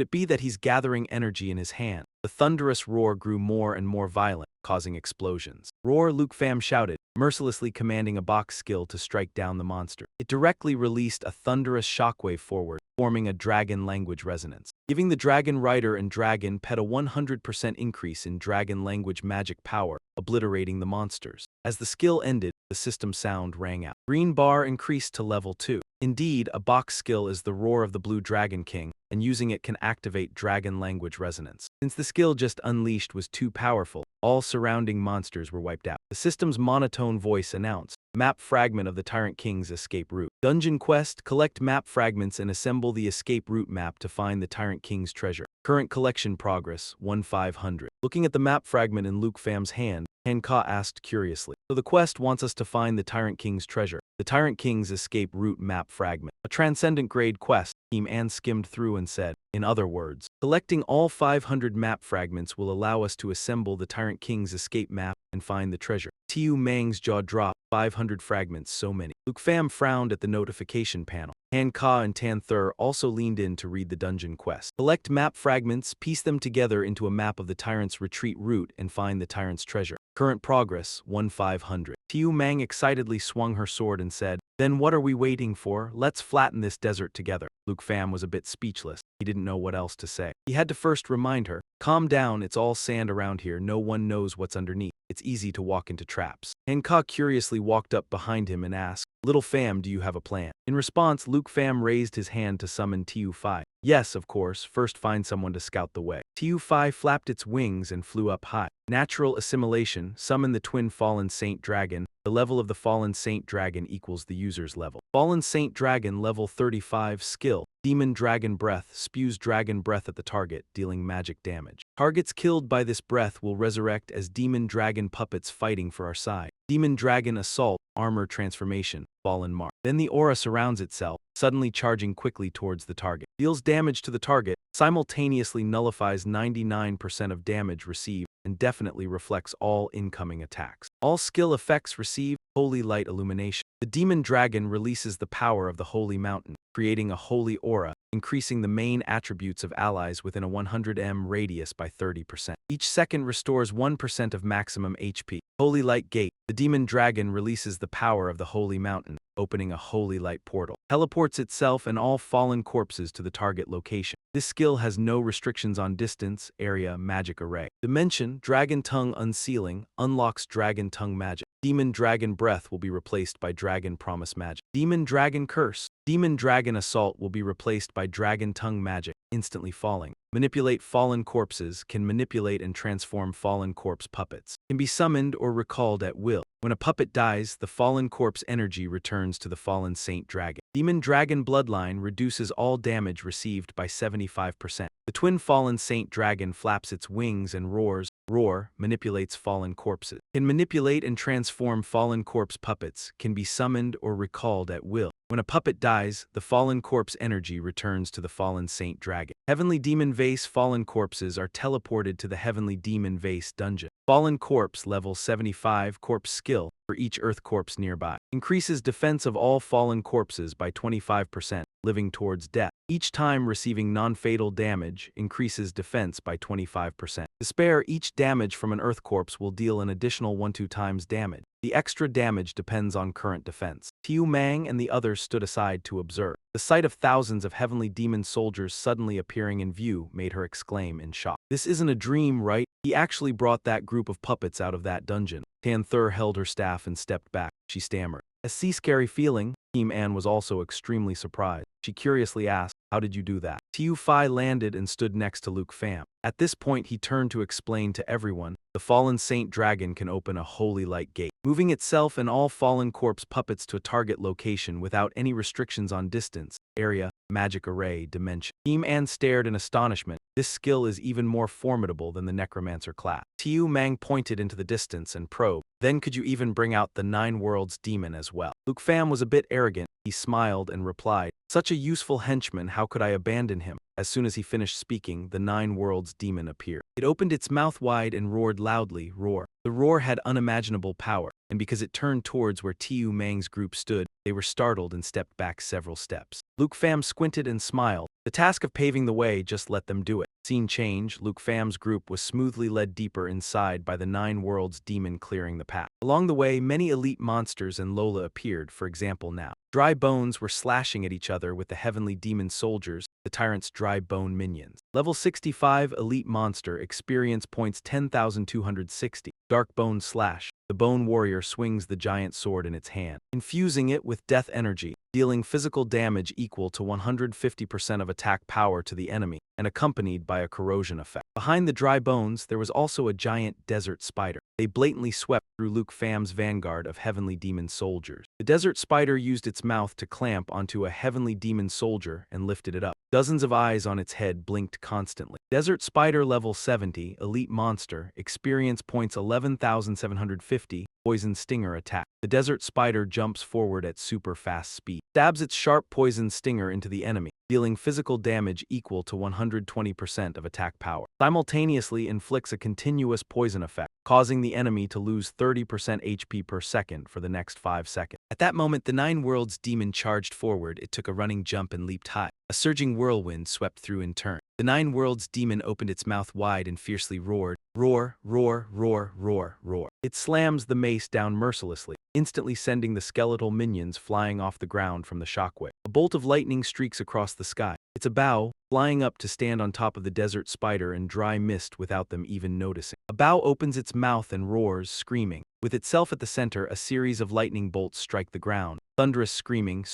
it be that he's gathering energy in his hand? The thunderous roar grew more and more violent, causing explosions. Roar, Luke Pham shouted, mercilessly commanding a Bach skill to strike down the monster. It directly released a thunderous shockwave forward, forming a dragon language resonance, giving the dragon rider and dragon pet a 100% increase in dragon language magic power, obliterating the monsters. As the skill ended, the system sound rang out. Green bar increased to level 2. Indeed, a Bach skill is the roar of the blue dragon king, and using it can activate dragon language resonance. Since the skill just unleashed was too powerful, all surrounding monsters were wiped out. The system's monotone voice announced, map fragment of the Tyrant King's escape route. Dungeon quest, collect map fragments and assemble the escape route map to find the Tyrant King's treasure. Current collection progress, 1500. Looking at the map fragment in Luke Pham's hand, Han-Ka asked curiously. So the quest wants us to find the Tyrant King's treasure. The Tyrant King's escape route map fragment. A transcendent grade quest, Team Ann skimmed through and said, in other words, collecting all 500 map fragments will allow us to assemble the Tyrant King's escape map and find the treasure. Tiu Mang's jaw dropped, 500 fragments, so many. Luke Pham frowned at the notification panel. Han-Ka and Tamer also leaned in to read the dungeon quest. Collect map fragments, piece them together into a map of the tyrant's retreat route and find the tyrant's treasure. Current progress, 1500. Tiu Mang excitedly swung her sword and said, then what are we waiting for? Let's flatten this desert together. Luke Pham was a bit speechless. He didn't know what else to say. He had to first remind her, calm down, it's all sand around here, no one knows what's underneath. It's easy to walk into traps. Han-Ka curiously walked up behind him and asked, little Pham, do you have a plan? In response, Luke Pham raised his hand to summon Tiu Phi. Yes, of course, first find someone to scout the way. Tiu Phi flapped its wings and flew up high. Natural assimilation, summon the twin fallen saint dragon. The level of the fallen saint dragon equals the user's level. Fallen saint dragon level 35 skill. Demon dragon breath spews dragon breath at the target, dealing magic damage. Targets killed by this breath will resurrect as demon dragon puppets fighting for our side. Demon Dragon Assault, Armor Transformation, Fallen Mark. Then the aura surrounds itself, suddenly charging quickly towards the target. Deals damage to the target, simultaneously nullifies 99% of damage received, and definitely reflects all incoming attacks. All skill effects receive Holy Light Illumination. The Demon Dragon releases the power of the Holy Mountain, creating a holy aura, increasing the main attributes of allies within a 100 m radius by 30%. Each second restores 1% of maximum HP. Holy Light Gate. The Demon Dragon releases the power of the Holy Mountain, opening a Holy Light portal. Teleports itself and all fallen corpses to the target location. This skill has no restrictions on distance, area, magic array. Dimension, Dragon Tongue Unsealing, unlocks Dragon Tongue magic. Demon Dragon Breath will be replaced by Dragon Promise magic. Demon Dragon Curse. Demon Dragon Assault will be replaced by Dragon Tongue magic, instantly falling. Manipulate fallen corpses, can manipulate and transform fallen corpse puppets. Can be summoned or recalled at will. When a puppet dies, the fallen corpse energy returns to the fallen Saint Dragon. Demon Dragon Bloodline reduces all damage received by 75%. The twin fallen Saint Dragon flaps its wings and roars. Roar manipulates fallen corpses. Can manipulate and transform fallen corpse puppets, can be summoned or recalled at will. When a puppet dies, the fallen corpse energy returns to the fallen Saint Dragon. Heavenly Demon Vase fallen corpses are teleported to the Heavenly Demon Vase dungeon. Fallen corpse level 75 corpse skill for each earth corpse nearby. Increases defense of all fallen corpses by 25%, living towards death. Each time receiving non-fatal damage increases defense by 25%. To spare each damage from an earth corpse will deal an additional 1-2 times damage. The extra damage depends on current defense. Tiu Mang and the others stood aside to observe. The sight of thousands of heavenly demon soldiers suddenly appearing in view made her exclaim in shock. This isn't a dream, right? He actually brought that group of puppets out of that dungeon. Tanther held her staff and stepped back. She stammered. A scary feeling. Team Anne was also extremely surprised. She curiously asked, "How did you do that?" Tiu Fai landed and stood next to Luke Pham. At this point he turned to explain to everyone, the fallen Saint Dragon can open a holy light gate, moving itself and all fallen corpse puppets to a target location without any restrictions on distance, area, magic array, dimension. Team Anne stared in astonishment. This skill is even more formidable than the Necromancer class. Tiu Mang pointed into the distance and probed. Then could you even bring out the 9 Worlds demon as well? Luke Pham was a bit arrogant. He smiled and replied, "Such a useful henchman, how could I abandon him?" As soon as he finished speaking, the 9 Worlds demon appeared. It opened its mouth wide and roared loudly, roar. The roar had unimaginable power, and because it turned towards where Tiu Mang's group stood, they were startled and stepped back several steps. Luke Pham squinted and smiled. The task of paving the way, just let them do it. Scene change, Luke Pham's group was smoothly led deeper inside by the 9 Worlds demon clearing the path. Along the way, many elite monsters and Lola appeared, for example now. Dry bones were slashing at each other with the heavenly demon soldiers, the tyrant's dry bone minions. Level 65 elite monster, experience points 10,260. Dark bone slash. The bone warrior swings the giant sword in its hand, infusing it with death energy, dealing physical damage equal to 150% of attack power to the enemy, and accompanied by a corrosion effect. Behind the dry bones, there was also a giant desert spider. They blatantly swept through Luke Pham's vanguard of heavenly demon soldiers. The desert spider used its mouth to clamp onto a heavenly demon soldier and lifted it up. Dozens of eyes on its head blinked constantly. Desert Spider level 70, elite monster, experience points 11,750, poison stinger attack. The Desert Spider jumps forward at super fast speed, stabs its sharp poison stinger into the enemy, dealing physical damage equal to 120% of attack power. Simultaneously inflicts a continuous poison effect, causing the enemy to lose 30% HP per second for the next 5 seconds. At that moment, the 9 Worlds demon charged forward. It took a running jump and leaped high. A surging whirlwind swept through in turn. The 9 Worlds demon opened its mouth wide and fiercely roared. Roar, roar, roar, roar, roar. It slams the mace down mercilessly, instantly sending the skeletal minions flying off the ground from the shockwave. A bolt of lightning streaks across the sky. It's a bow, flying up to stand on top of the Desert Spider in dry mist without them even noticing. A bow opens its mouth and roars, screaming. With itself at the center, a series of lightning bolts strike the ground. Thunderous screaming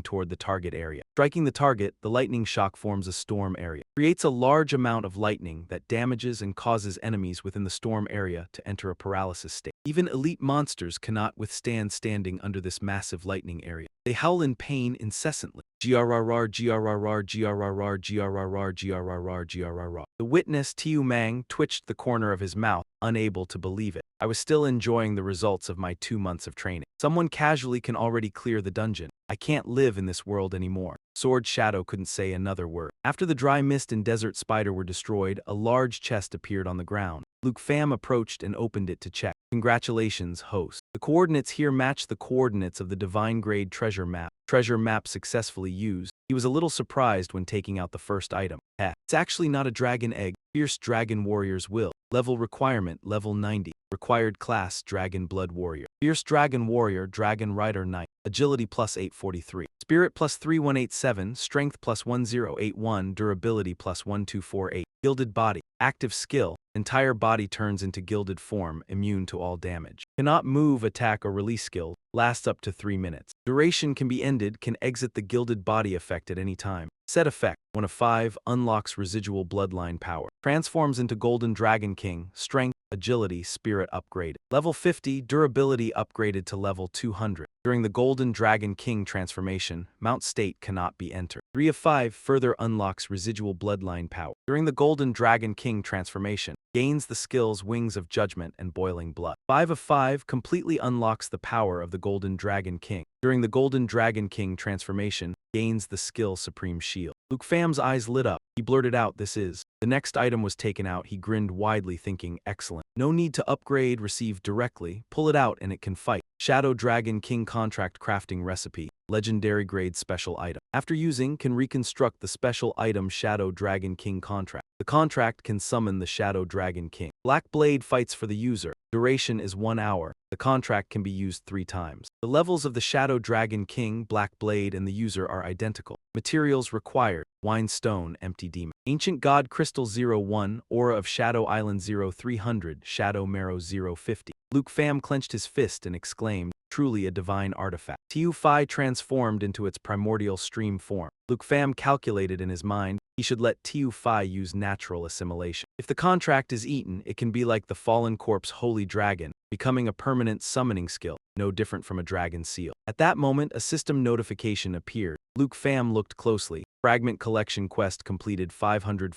toward the target area. Striking the target, the lightning shock forms a storm area. Creates a large amount of lightning that damages and causes enemies within the storm area to enter a paralysis state. Even elite monsters cannot withstand standing under this massive lightning area. They howl in pain incessantly. GRRR, GRRR, GRRR, GRRR, GRRR, GRRR. The witness, Tiu Mang, twitched the corner of his mouth, unable to believe it. I was still enjoying the results of my 2 months of training. Someone casually can already clear the dungeon. I can't live in this world anymore. Sword Shadow couldn't say another word. After the dry mist and desert spider were destroyed, a large chest appeared on the ground. Luke Pham approached and opened it to check. Congratulations, host. The coordinates here match the coordinates of the divine grade treasure map. Treasure map successfully used. He was a little surprised when taking out the first item. It's actually not a dragon egg. Fierce Dragon Warrior's Will. Level requirement, level 90. Required class, Dragon Blood Warrior. Fierce Dragon Warrior, Dragon Rider Knight. Agility plus 843. Spirit plus 3187, Strength plus 1081, Durability plus 1248. Gilded Body. Active skill. Entire body turns into gilded form, immune to all damage. Cannot move, attack, or release skill. Lasts up to 3 minutes. Duration can be ended, can exit the gilded body effect at any time. Set effect. 1 of 5, unlocks residual bloodline power. Transforms into Golden Dragon King, Strength, Agility, Spirit upgraded. Level 50, Durability upgraded to level 200. During the Golden Dragon King transformation, Mount State cannot be entered. 3 of 5, further unlocks residual bloodline power. During the Golden Dragon King transformation, gains the skills Wings of Judgment and Boiling Blood. 5 of 5, completely unlocks the power of the Golden Dragon King. During the Golden Dragon King transformation, gains the skill Supreme Shield. Luke Pham's eyes lit up. He blurted out, "This is." The next item was taken out. He grinned widely, thinking, excellent. No need to upgrade, receive directly. Pull it out and it can fight. Shadow Dragon King Contract Crafting Recipe. Legendary grade special item. After using, can reconstruct the special item Shadow Dragon King Contract. The contract can summon the Shadow Dragon King. Black Blade fights for the user. Duration is 1 hour. The contract can be used 3 times. The levels of the Shadow Dragon King, Black Blade, and the user are identical. Materials required. Wine Stone, Empty Demon. Ancient God Crystal 01, Aura of Shadow Island 0300, Shadow Marrow 050. Luke Pham clenched his fist and exclaimed, truly a divine artifact. Tiu Phi transformed into its primordial stream form. Luke Pham calculated in his mind, he should let Tiu Phi use natural assimilation. If the contract is eaten, it can be like the fallen corpse Holy Dragon, becoming a permanent summoning skill, no different from a dragon seal. At that moment, a system notification appeared. Luke Pham looked closely. Fragment collection quest completed 500.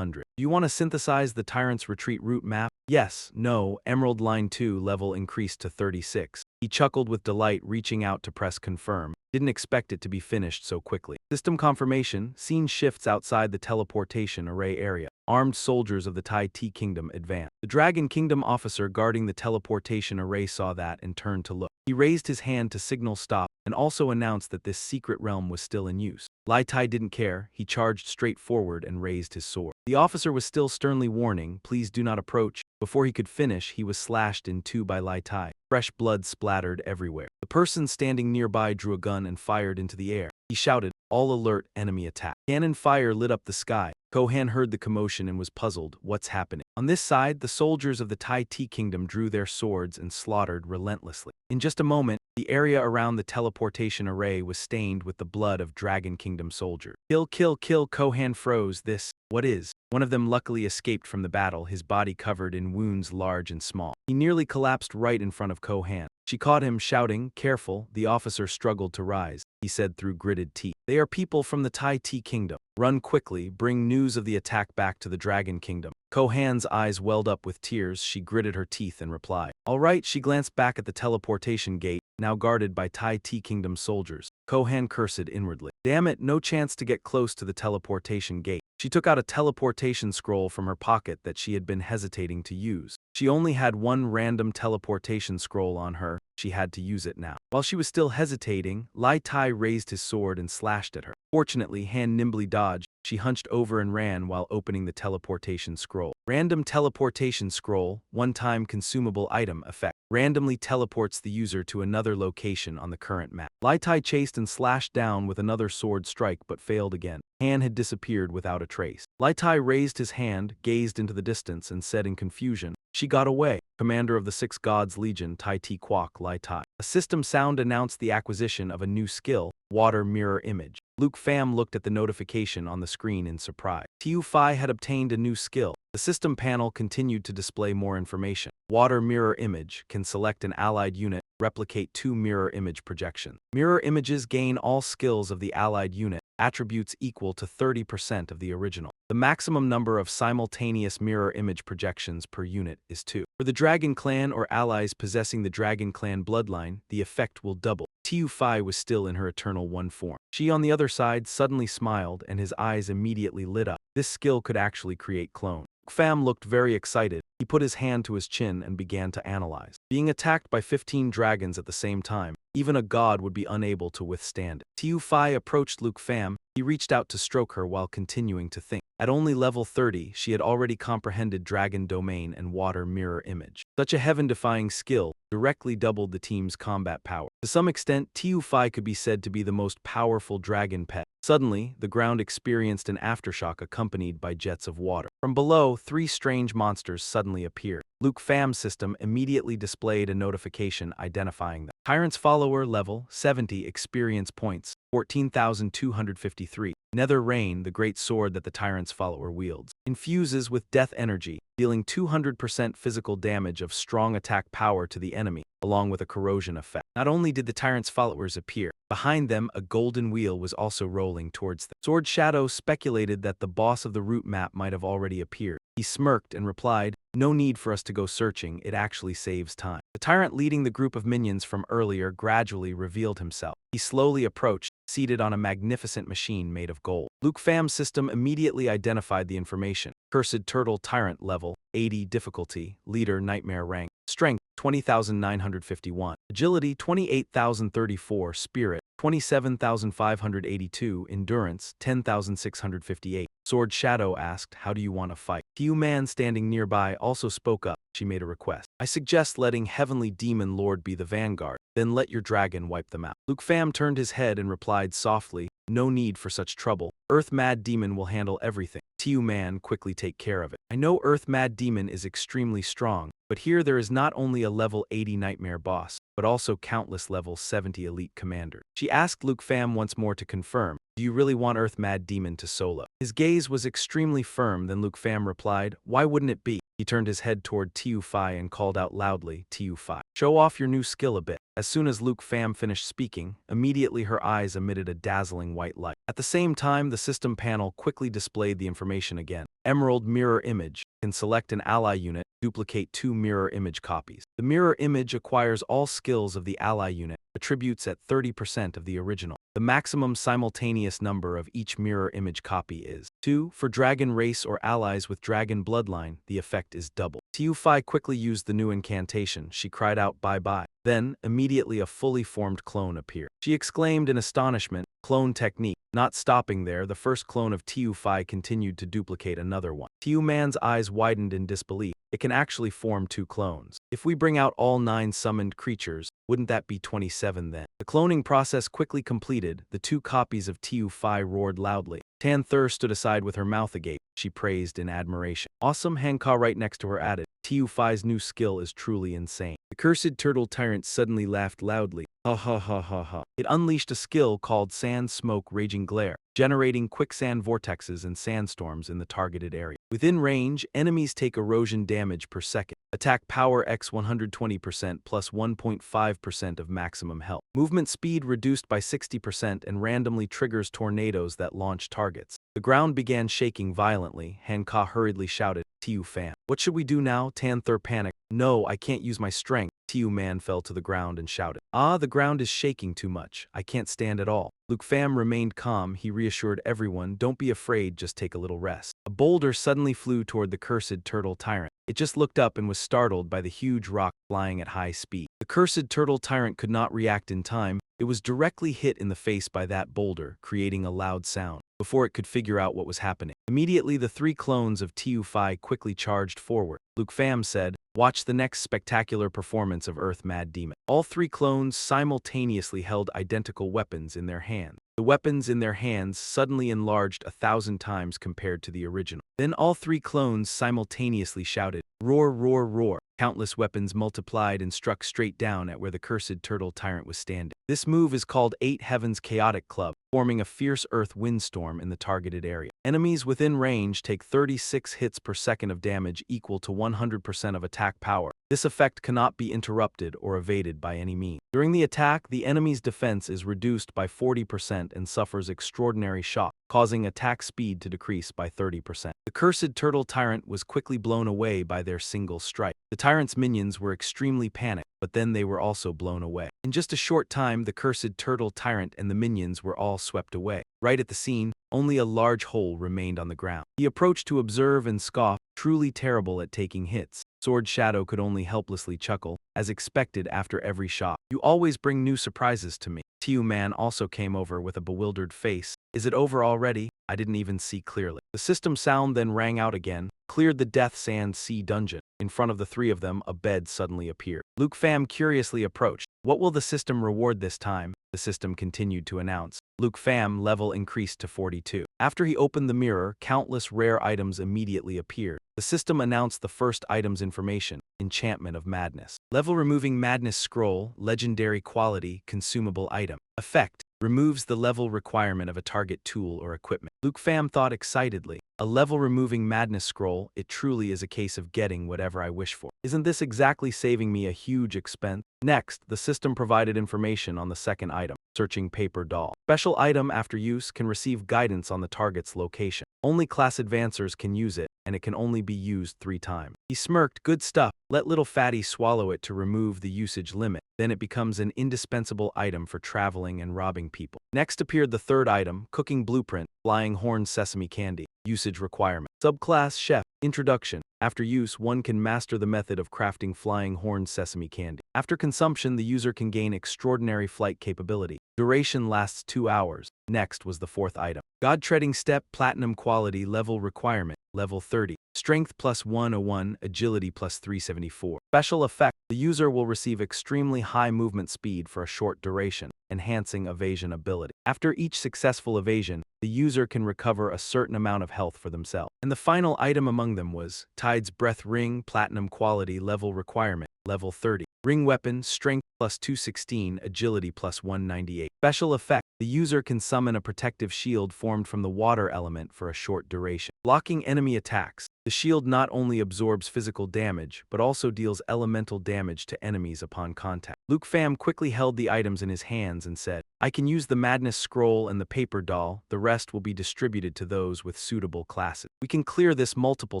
Do you want to synthesize the Tyrant's Retreat route map? Yes, no, Emerald Line 2 level increased to 36. He chuckled with delight, reaching out to press confirm. Didn't expect it to be finished so quickly. System confirmation, scene shifts outside the teleportation array area. Armed soldiers of the Tai Ti Kingdom advance. The Dragon Kingdom officer guarding the teleportation array saw that and turned to look. He raised his hand to signal stop and also announced that this secret realm was still in use. Lai Tai didn't care. He charged straight forward and raised his sword. The officer was still sternly warning, please do not approach. Before he could finish, he was slashed in 2 by Lai Tai. Fresh blood splattered everywhere. The person standing nearby drew a gun and fired into the air. He shouted, all alert, enemy attack. Cannon fire lit up the sky. Kohan heard the commotion and was puzzled, what's happening? On this side, the soldiers of the Tai Ti Kingdom drew their swords and slaughtered relentlessly. In just a moment, the area around the teleportation array was stained with the blood of Dragon Kingdom soldiers. Kill, kill, kill, Kohan froze. This, what is? One of them luckily escaped from the battle, his body covered in wounds large and small. He nearly collapsed right in front of Kohan. She caught him, shouting, careful. The officer struggled to rise. He said through gritted teeth, they are people from the Tai Ti Kingdom. Run quickly, bring news of the attack back to the Dragon Kingdom. Kohan's eyes welled up with tears. She gritted her teeth and replied, all right. She glanced back at the teleportation gate, now guarded by Tai Ti Kingdom soldiers. Kohan cursed inwardly. Damn it, no chance to get close to the teleportation gate. She took out a teleportation scroll from her pocket that she had been hesitating to use. She only had one random teleportation scroll on her. She had to use it now. While she was still hesitating, Lai Tai raised his sword and slashed at her. Fortunately, Han nimbly dodged. She hunched over and ran while opening the teleportation scroll. Random teleportation scroll, one-time consumable item effect. Randomly teleports the user to another location on the current map. Lai Tai chased and slashed down with another sword strike but failed again. Han had disappeared without a trace. Lai Tai raised his hand, gazed into the distance, and said in confusion, she got away. Commander of the 6 Gods Legion, Tai Ti Kwok Lai Tai. A system sound announced the acquisition of a new skill, Water Mirror Image. Luke Pham looked at the notification on the screen in surprise. Tu Fi had obtained a new skill. The system panel continued to display more information. Water mirror image can select an allied unit, replicate 2 mirror image projections. Mirror images gain all skills of the allied unit, attributes equal to 30% of the original. The maximum number of simultaneous mirror image projections per unit is 2. For the Dragon Clan or allies possessing the Dragon Clan bloodline, the effect will double. Tu Fi was still in her Eternal One form. She, on the other side, suddenly smiled and his eyes immediately lit up. This skill could actually create clones. Pham looked very excited. He put his hand to his chin and began to analyze. Being attacked by 15 dragons at the same time, even a god would be unable to withstand it. Tu Fi approached Luke Pham. He reached out to stroke her while continuing to think. At only level 30, she had already comprehended Dragon Domain and Water Mirror Image. Such a heaven-defying skill directly doubled the team's combat power. To some extent, Tu Fi could be said to be the most powerful dragon pet. Suddenly, the ground experienced an aftershock accompanied by jets of water. From below, 3 strange monsters suddenly appeared. Luke Pham's system immediately displayed a notification identifying them. Tyrant's Follower level 70 experience points, 14,253. Nether Rain, the great sword that the Tyrant's Follower wields, infuses with death energy, dealing 200% physical damage of strong attack power to the enemy, along with a corrosion effect. Not only did the Tyrant's followers appear, behind them a golden wheel was also rolling towards them. Sword Shadow speculated that the boss of the route map might have already appeared. He smirked and replied, "No need for us to go searching, it actually saves time." The tyrant leading the group of minions from earlier gradually revealed himself. He slowly approached, seated on a magnificent machine made of gold. Luke Pham's system immediately identified the information. Cursed Turtle Tyrant level, 80 difficulty, leader Nightmare rank, strength 20,951, agility 28,034, spirit 27,582, endurance 10,658. Sword Shadow asked, "How do you want to fight?" Tu Man standing nearby also spoke up. She made a request. "I suggest letting Heavenly Demon Lord be the vanguard, then let your dragon wipe them out." Luke Pham turned his head and replied softly, "No need for such trouble. Earth Mad Demon will handle everything. Tu Man quickly take care of it. I know Earth Mad Demon is extremely strong, but here there is not only a level 80 Nightmare boss, but also countless level 70 elite commander." She asked Luke Pham once more to confirm, "Do you really want Earth Mad Demon to solo?" His gaze was extremely firm, then Luke Pham replied, "Why wouldn't it be?" He turned his head toward Tu Fi and called out loudly, "Tu Fi, show off your new skill a bit." As soon as Luke Pham finished speaking, immediately her eyes emitted a dazzling white light. At the same time, the system panel quickly displayed the information again. Emerald Mirror Image can select an ally unit, duplicate 2 mirror image copies. The mirror image acquires all skills of the ally unit, attributes at 30% of the original. The maximum simultaneous number of each mirror image copy is 2. For dragon race or allies with dragon bloodline, the effect is double. Tu Fi quickly used the new incantation. She cried out, "Bye-bye." Then, immediately a fully formed clone appeared. She exclaimed in astonishment, "Clone technique." Not stopping there, the first clone of Tu Fi continued to duplicate another one. Tu Man's eyes widened in disbelief. It can actually form 2 clones. If we bring out all 9 summoned creatures, wouldn't that be 27 then? The cloning process quickly completed, the 2 copies of Tu Fi roared loudly. Tan Thur stood aside with her mouth agape. She praised in admiration. Awesome, Hanka right next to her added. Tu Fi's new skill is truly insane. The Cursed Turtle Tyrant suddenly laughed loudly. Ha ha ha ha ha. It unleashed a skill called Sand Smoke Raging Glare, generating quicksand vortexes and sandstorms in the targeted area. Within range, enemies take erosion damage per second. Attack power x 120% plus 1.5% of maximum health. Movement speed reduced by 60% and randomly triggers tornadoes that launch targets. The ground began shaking violently. Hanka hurriedly shouted, "Tu Fan, what should we do now?" Tan Thur panicked. "No, I can't use my strength." Tu Man fell to the ground and shouted, "Ah, the ground is shaking too much. I can't stand at all." Luke Pham remained calm. He reassured everyone, "Don't be afraid, just take a little rest." A boulder suddenly flew toward the Cursed Turtle Tyrant. It just looked up and was startled by the huge rock flying at high speed. The Cursed Turtle Tyrant could not react in time. It was directly hit in the face by that boulder, creating a loud sound. Before it could figure out what was happening, immediately the 3 clones of Tu Fi quickly charged forward. Luke Pham said, "Watch the next spectacular performance of Earth Mad Demon." All 3 clones simultaneously held identical weapons in their hands. The weapons in their hands suddenly enlarged 1,000 times compared to the original. Then all 3 clones simultaneously shouted, "Roar, roar, roar." Countless weapons multiplied and struck straight down at where the Cursed Turtle Tyrant was standing. This move is called 8 Heavens Chaotic Club. forming a fierce earth windstorm in the targeted area. Enemies within range take 36 hits per second of damage equal to 100% of attack power. This effect cannot be interrupted or evaded by any means. During the attack, the enemy's defense is reduced by 40% and suffers extraordinary shock, causing attack speed to decrease by 30%. The cursed turtle tyrant was quickly blown away by their single strike. The tyrant's minions were extremely panicked, but then they were also blown away. In just a short time, the cursed turtle tyrant and the minions were all swept away. Right at the scene, only a large hole remained on the ground. He approached to observe and scoff, truly terrible at taking hits. Sword Shadow could only helplessly chuckle, as expected after every shot. You always bring new surprises to me. Tiu Man also came over with a bewildered face. Is it over already? I didn't even see clearly. The system sound then rang out again, cleared the Death Sand Sea dungeon. In front of the three of them, a bed suddenly appeared. Luke Pham curiously approached. What will the system reward this time? The system continued to announce. Luke Pham level increased to 42. After he opened the mirror, countless rare items immediately appeared. The system announced the first item's information, Enchantment of Madness. Level removing Madness Scroll, legendary quality, consumable item. Effect, removes the level requirement of a target tool or equipment. Luke Pham thought excitedly. A level removing Madness Scroll, it truly is a case of getting whatever I wish for. Isn't this exactly saving me a huge expense? Next, the system provided information on the second item, Searching Paper Doll. Special item after use can receive guidance on the target's location. Only class advancers can use it, and it can only be used 3 times. He smirked, good stuff, let little fatty swallow it to remove the usage limit. Then it becomes an indispensable item for traveling and robbing people. Next appeared the third item, Cooking Blueprint, Flying Horn Sesame Candy. Usage requirement. Subclass Chef. Introduction. After use, one can master the method of crafting flying horn sesame candy. After consumption, the user can gain extraordinary flight capability. Duration lasts 2 hours. Next was the fourth item. God Treading Step Platinum Quality Level Requirement. Level 30. Strength plus 101, Agility plus 374. Special effect. The user will receive extremely high movement speed for a short duration, enhancing evasion ability. After each successful evasion, the user can recover a certain amount of health for themselves. And the final item among them was Tide's Breath Ring Platinum Quality Level Requirement, Level 30. Ring Weapon, Strength plus 216, Agility plus 198. Special effect. The user can summon a protective shield formed from the water element for a short duration, blocking enemy attacks. The shield not only absorbs physical damage, but also deals elemental damage to enemies upon contact. Luke Pham quickly held the items in his hands and said, I can use the Madness Scroll and the Paper Doll, the rest will be distributed to those with suitable classes. We can clear this multiple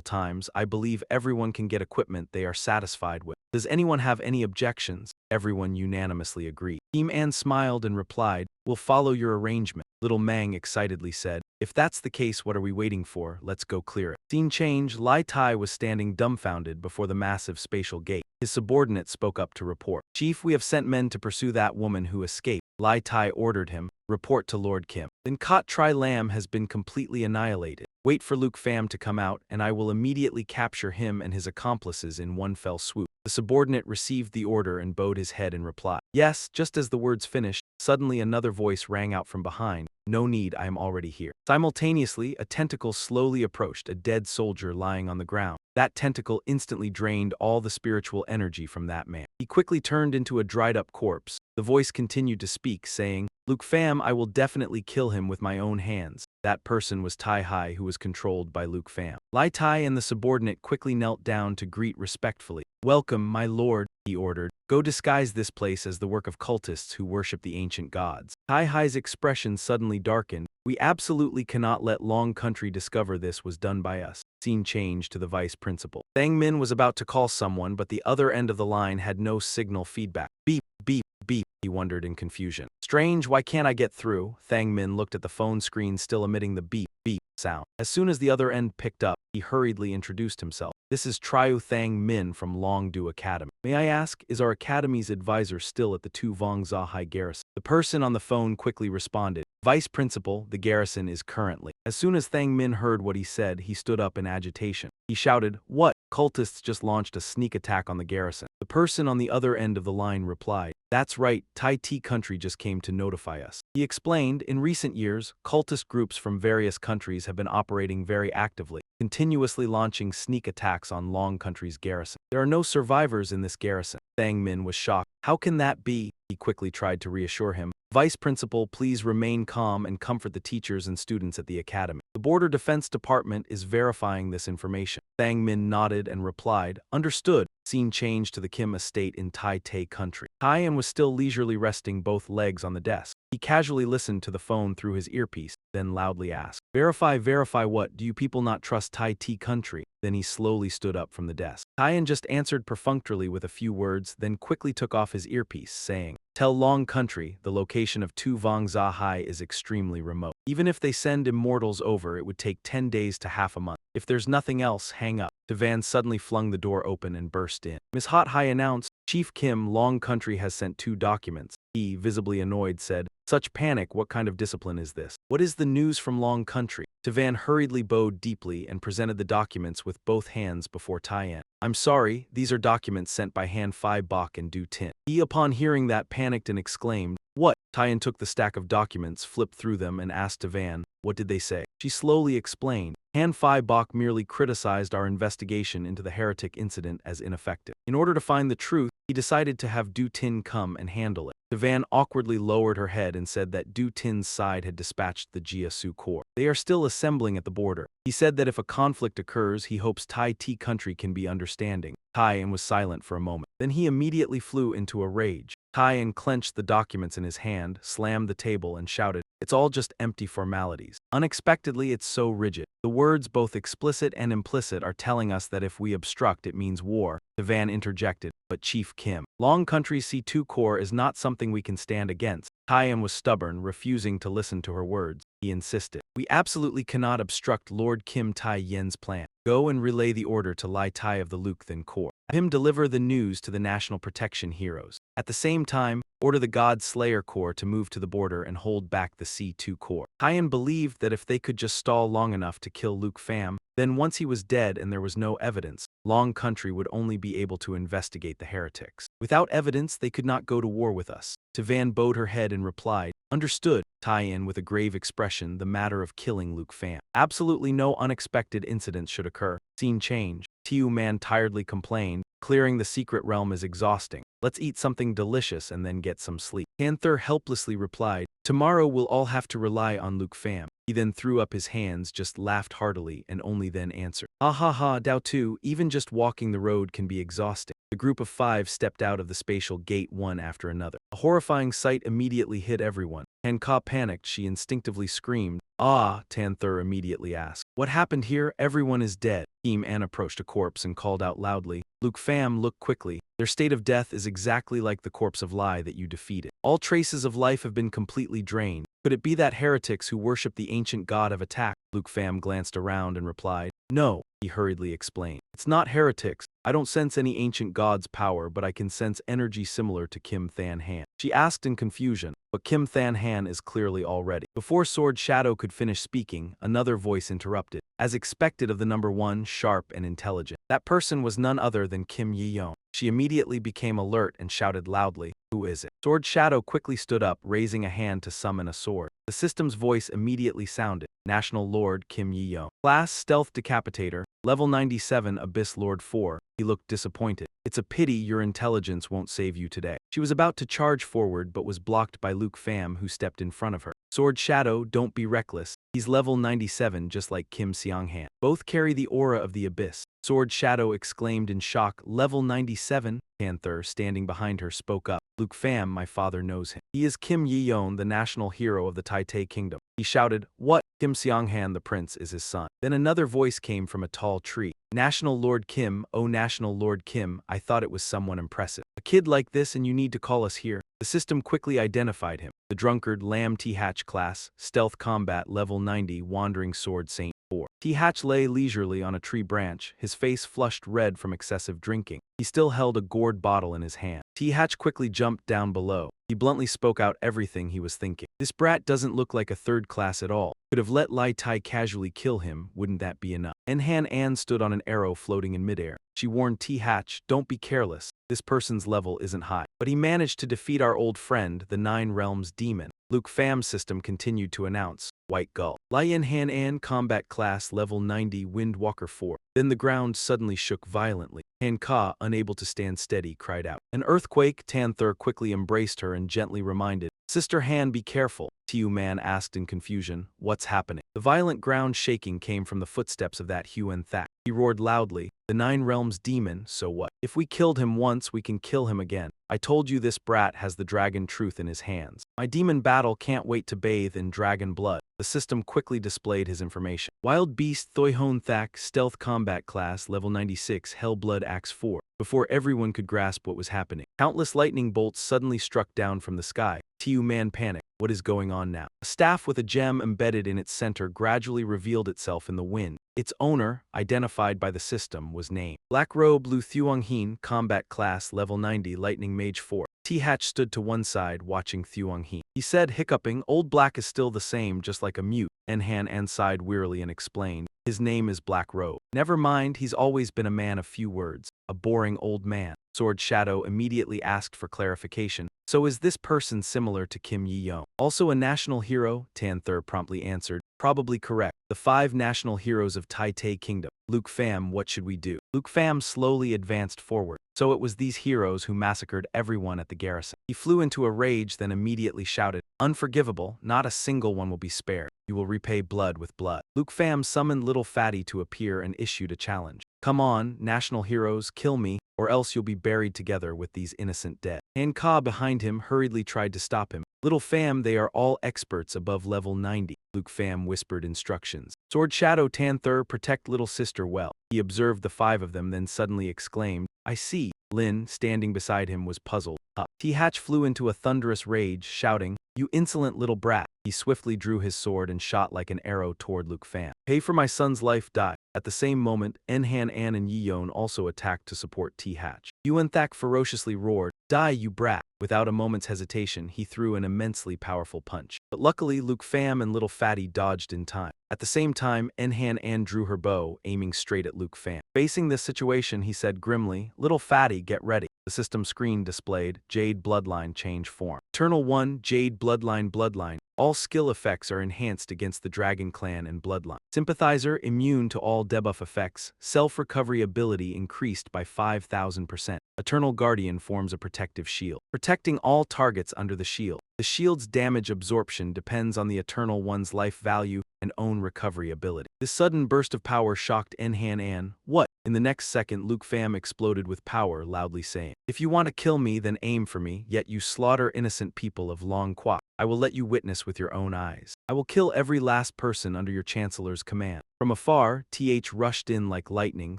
times. I believe everyone can get equipment they are satisfied with. Does anyone have any objections? Everyone unanimously agreed. Team Ann smiled and replied, we'll follow your arrangement. Little Mang excitedly said, if that's the case, what are we waiting for? Let's go clear it. Scene change. Lai Tai was standing dumbfounded before the massive spatial gate. His subordinate spoke up to report. Chief, we have sent men to pursue that woman who escaped. Lai Tai ordered him. Report to Lord Kim. Then Kot Tri Lam has been completely annihilated. Wait for Luke Pham to come out, and I will immediately capture him and his accomplices in one fell swoop. The subordinate received the order and bowed his head in reply. Yes, just as the words finished, suddenly another voice rang out from behind. No need, I am already here. Simultaneously, a tentacle slowly approached a dead soldier lying on the ground. That tentacle instantly drained all the spiritual energy from that man. He quickly turned into a dried-up corpse. The voice continued to speak, saying, Luke Pham, I will definitely kill him with my own hands. That person was Tai Hai, who was controlled by Luke Pham. Lai Tai and the subordinate quickly knelt down to greet respectfully. Welcome, my lord, he ordered. Go disguise this place as the work of cultists who worship the ancient gods. Tai Hai's expression suddenly darkened. We absolutely cannot let Long Country discover this was done by us. Scene changed to the vice principal. Thang Min was about to call someone, but the other end of the line had no signal feedback. Beep, beep, beep, he wondered in confusion. Strange, why can't I get through? Thang Min looked at the phone screen still emitting the beep, beep sound. As soon as the other end picked up, he hurriedly introduced himself. This is Triu Thang Min from Longdu Academy. May I ask, is our academy's advisor still at the Tu Vong Zahai garrison? The person on the phone quickly responded. Vice Principal, the garrison is currently. As soon as Thang Min heard what he said, he stood up in agitation. He shouted, What? Cultists just launched a sneak attack on the garrison. The person on the other end of the line replied, That's right, Tai Ti country just came to notify us. He explained, in recent years, cultist groups from various countries have been operating very actively, continuously launching sneak attacks on Long Country's garrison. There are no survivors in this garrison. Thang Min was shocked. How can that be? He quickly tried to reassure him. Vice Principal, please remain calm and comfort the teachers and students at the academy. The Border Defense Department is verifying this information. Thang Min nodded and replied, understood. Scene changed to the Kim estate in Tai Tai country. Taiyan was still leisurely resting both legs on the desk. He casually listened to the phone through his earpiece, then loudly asked, verify what, do you people not trust Tai Tai country? Then he slowly stood up from the desk. Taiyan just answered perfunctorily with a few words, then quickly took off his earpiece, saying, tell Long Country, the location of Tu Vong Za Hai is extremely remote. Even if they send immortals over, it would take 10 days to half a month. If there's nothing else, hang up. Devan suddenly flung the door open and burst in. Ms. Hot Hai announced, Chief Kim, Long Country has sent 2 documents. He, visibly annoyed, said, such panic, what kind of discipline is this? What is the news from Long Country? Devan hurriedly bowed deeply and presented the documents with both hands before Taiyan. I'm sorry, these are documents sent by Han Phi Bok and Du Tin. He, upon hearing that, panicked and exclaimed, what? Taiyan took the stack of documents, flipped through them, and asked Devan, what did they say? She slowly explained, Han Phi Bok merely criticized our investigation into the heretic incident as ineffective. In order to find the truth, he decided to have Du Tin come and handle it. Devan awkwardly lowered her head and said that Du Tin's side had dispatched the Jia Su Corps. They are still assembling at the border. He said that if a conflict occurs, he hopes Tai Tai country can be understanding. Taiyan was silent for a moment. Then he immediately flew into a rage. Taiyan clenched the documents in his hand, slammed the table, and shouted, it's all just empty formalities. Unexpectedly, it's so rigid. The words, both explicit and implicit, are telling us that if we obstruct, it means war. Devan interjected, but Chief Kim, Long Country C2 Corps is not something we can stand against. Taiyan was stubborn, refusing to listen to her words. He insisted, we absolutely cannot obstruct Lord Kim Tai Yen's plan. Go and relay the order to Lai Tai of the Lukhthan Corps. Have him deliver the news to the National Protection Heroes. At the same time, order the God Slayer Corps to move to the border and hold back the C2 Corps. Taiyan believed that if they could just stall long enough to kill Luke Pham, then once he was dead and there was no evidence, Long Country would only be able to investigate the heretics. Without evidence, they could not go to war with us. Devan bowed her head and replied, understood. Taiyan, with a grave expression, the matter of killing Luke Pham. Absolutely no unexpected incidents should occur. Scene change. Tiu Man tiredly complained, clearing the secret realm is exhausting. Let's eat something delicious and then get some sleep. Panther helplessly replied, tomorrow we'll all have to rely on Luke Pham. He then threw up his hands, just laughed heartily, and only then answered, ha ha ha, Dao Tu, even just walking the road can be exhausting. The group of 5 stepped out of the spatial gate one after another. A horrifying sight immediately hit everyone. Han-Ka panicked, she instinctively screamed. Ah, Tanther immediately asked. What happened here? Everyone is dead. Team An approached a corpse and called out loudly. Luke Pham, look quickly. Their state of death is exactly like the corpse of Lai that you defeated. All traces of life have been completely drained. Could it be that heretics who worship the ancient god have attacked? Luke Pham glanced around and replied, no, he hurriedly explained. It's not heretics. I don't sense any ancient god's power, but I can sense energy similar to Kim Than Han. She asked in confusion, but Kim Than Han is clearly all ready. Before Sword Shadow could finish speaking, another voice interrupted. As expected of the number 1, sharp and intelligent. That person was none other than Kim Yi-Yeon. She immediately became alert and shouted loudly, who is it? Sword Shadow quickly stood up, raising a hand to summon a sword. The system's voice immediately sounded. National Lord Kim Yi-Yeon. Class Stealth Decapitator, Level 97 Abyss Lord 4. He looked disappointed. It's a pity your intelligence won't save you today. She was about to charge forward but was blocked by Luke Pham, who stepped in front of her. Sword Shadow, don't be reckless. He's level 97 just like Kim Seong-Han. Both carry the aura of the abyss. Sword Shadow exclaimed in shock, level 97? Panther, standing behind her, spoke up. Luke Pham, my father knows him. He is Kim Yi-Yeon, the national hero of the Tai Tai Kingdom. He shouted, what? Kim Seong-Han, the prince, is his son. Then another voice came from a tall tree. National Lord Kim, oh National Lord Kim, I thought it was someone impressive. A kid like this and you need to call us here. The system quickly identified him. The drunkard Lam T-Hatch class, stealth combat level 90, wandering sword Saint 4. T-Hatch lay leisurely on a tree branch, his face flushed red from excessive drinking. He still held a gourd bottle in his hand. T-Hatch quickly jumped down below. He bluntly spoke out everything he was thinking. This brat doesn't look like a third class at all. Could have let Lai Tai casually kill him, wouldn't that be enough? Han An stood on an arrow floating in midair. She warned T-Hatch, don't be careless. This person's level isn't high. But he managed to defeat our old friend, the 9 Realms Demon. Luke Pham's system continued to announce, White Gull. Lion Han An Combat Class Level 90 Windwalker 4. Then the ground suddenly shook violently. Han-ka, unable to stand steady, cried out. An earthquake? Tanther quickly embraced her and gently reminded, Sister Han, be careful. Tiu Man asked in confusion, what's happening? The violent ground shaking came from the footsteps of that Huan Thak. He roared loudly, the Nine Realms demon, so what? If we killed him once, we can kill him again. I told you this brat has the dragon truth in his hands. My demon battle can't wait to bathe in dragon blood. The system quickly displayed his information. Wild Beast Thoihon Thak, Stealth Combat Class, Level 96, Hellblood Axe 4. Before everyone could grasp what was happening, countless lightning bolts suddenly struck down from the sky. Tiu Man panicked. What is going on now? A staff with a gem embedded in its center gradually revealed itself in the wind. Its owner, identified by the system, was named Black Robe Lu Thuonghin, Combat Class, Level 90, Lightning Mage 4. T-Hatch stood to one side, watching Thuonghin. He said, hiccuping, Old Black is still the same, just like a mute. Han sighed wearily and explained, his name is Black Robe. Never mind, he's always been a man of few words. A boring old man. Sword Shadow immediately asked for clarification. So is this person similar to Kim Yi-yong? Also a national hero? Tanther promptly answered. Probably correct. The 5 national heroes of Tai Tai Kingdom. Luke Pham, what should we do? Luke Pham slowly advanced forward. So it was these heroes who massacred everyone at the garrison. He flew into a rage, then immediately shouted, unforgivable, not a single one will be spared. You will repay blood with blood. Luke Pham summoned Little Fatty to appear and issued a challenge. Come on, national heroes, kill me, or else you'll be buried together with these innocent dead. Han-ka behind him hurriedly tried to stop him. Little Pham, they are all experts above level 90. Luke Pham whispered instructions. Sword Shadow Tanther, protect little sister well. He observed the 5 of them, then suddenly exclaimed, I see. Lin, standing beside him, was puzzled. T-Hatch flew into a thunderous rage, shouting, you insolent little brat. He swiftly drew his sword and shot like an arrow toward Luke Pham. Pay for my son's life, die. At the same moment, Enhan An and Yi-Yon also attacked to support T-Hatch. Yuan Thak ferociously roared, die, you brat. Without a moment's hesitation, he threw an immensely powerful punch. But luckily, Luke Pham and Little Fatty dodged in time. At the same time, Enhan An drew her bow, aiming straight at Luke Pham. Facing this situation, he said grimly, Little Fatty, get ready. The system screen displayed, Jade Bloodline change form. Eternal 1, Jade Bloodline. All skill effects are enhanced against the Dragon Clan and Bloodline. Sympathizer, immune to all debuff effects. Self-recovery ability increased by 5,000%. Eternal Guardian forms a protective shield, protecting all targets under the shield. The shield's damage absorption depends on the Eternal One's life value and own recovery ability. This sudden burst of power shocked Enhan An. What? In the next second, Luke Pham exploded with power, loudly saying, if you want to kill me, then aim for me, yet you slaughter innocent people of Long Quoc. I will let you witness with your own eyes. I will kill every last person under your Chancellor's command. From afar, TH rushed in like lightning,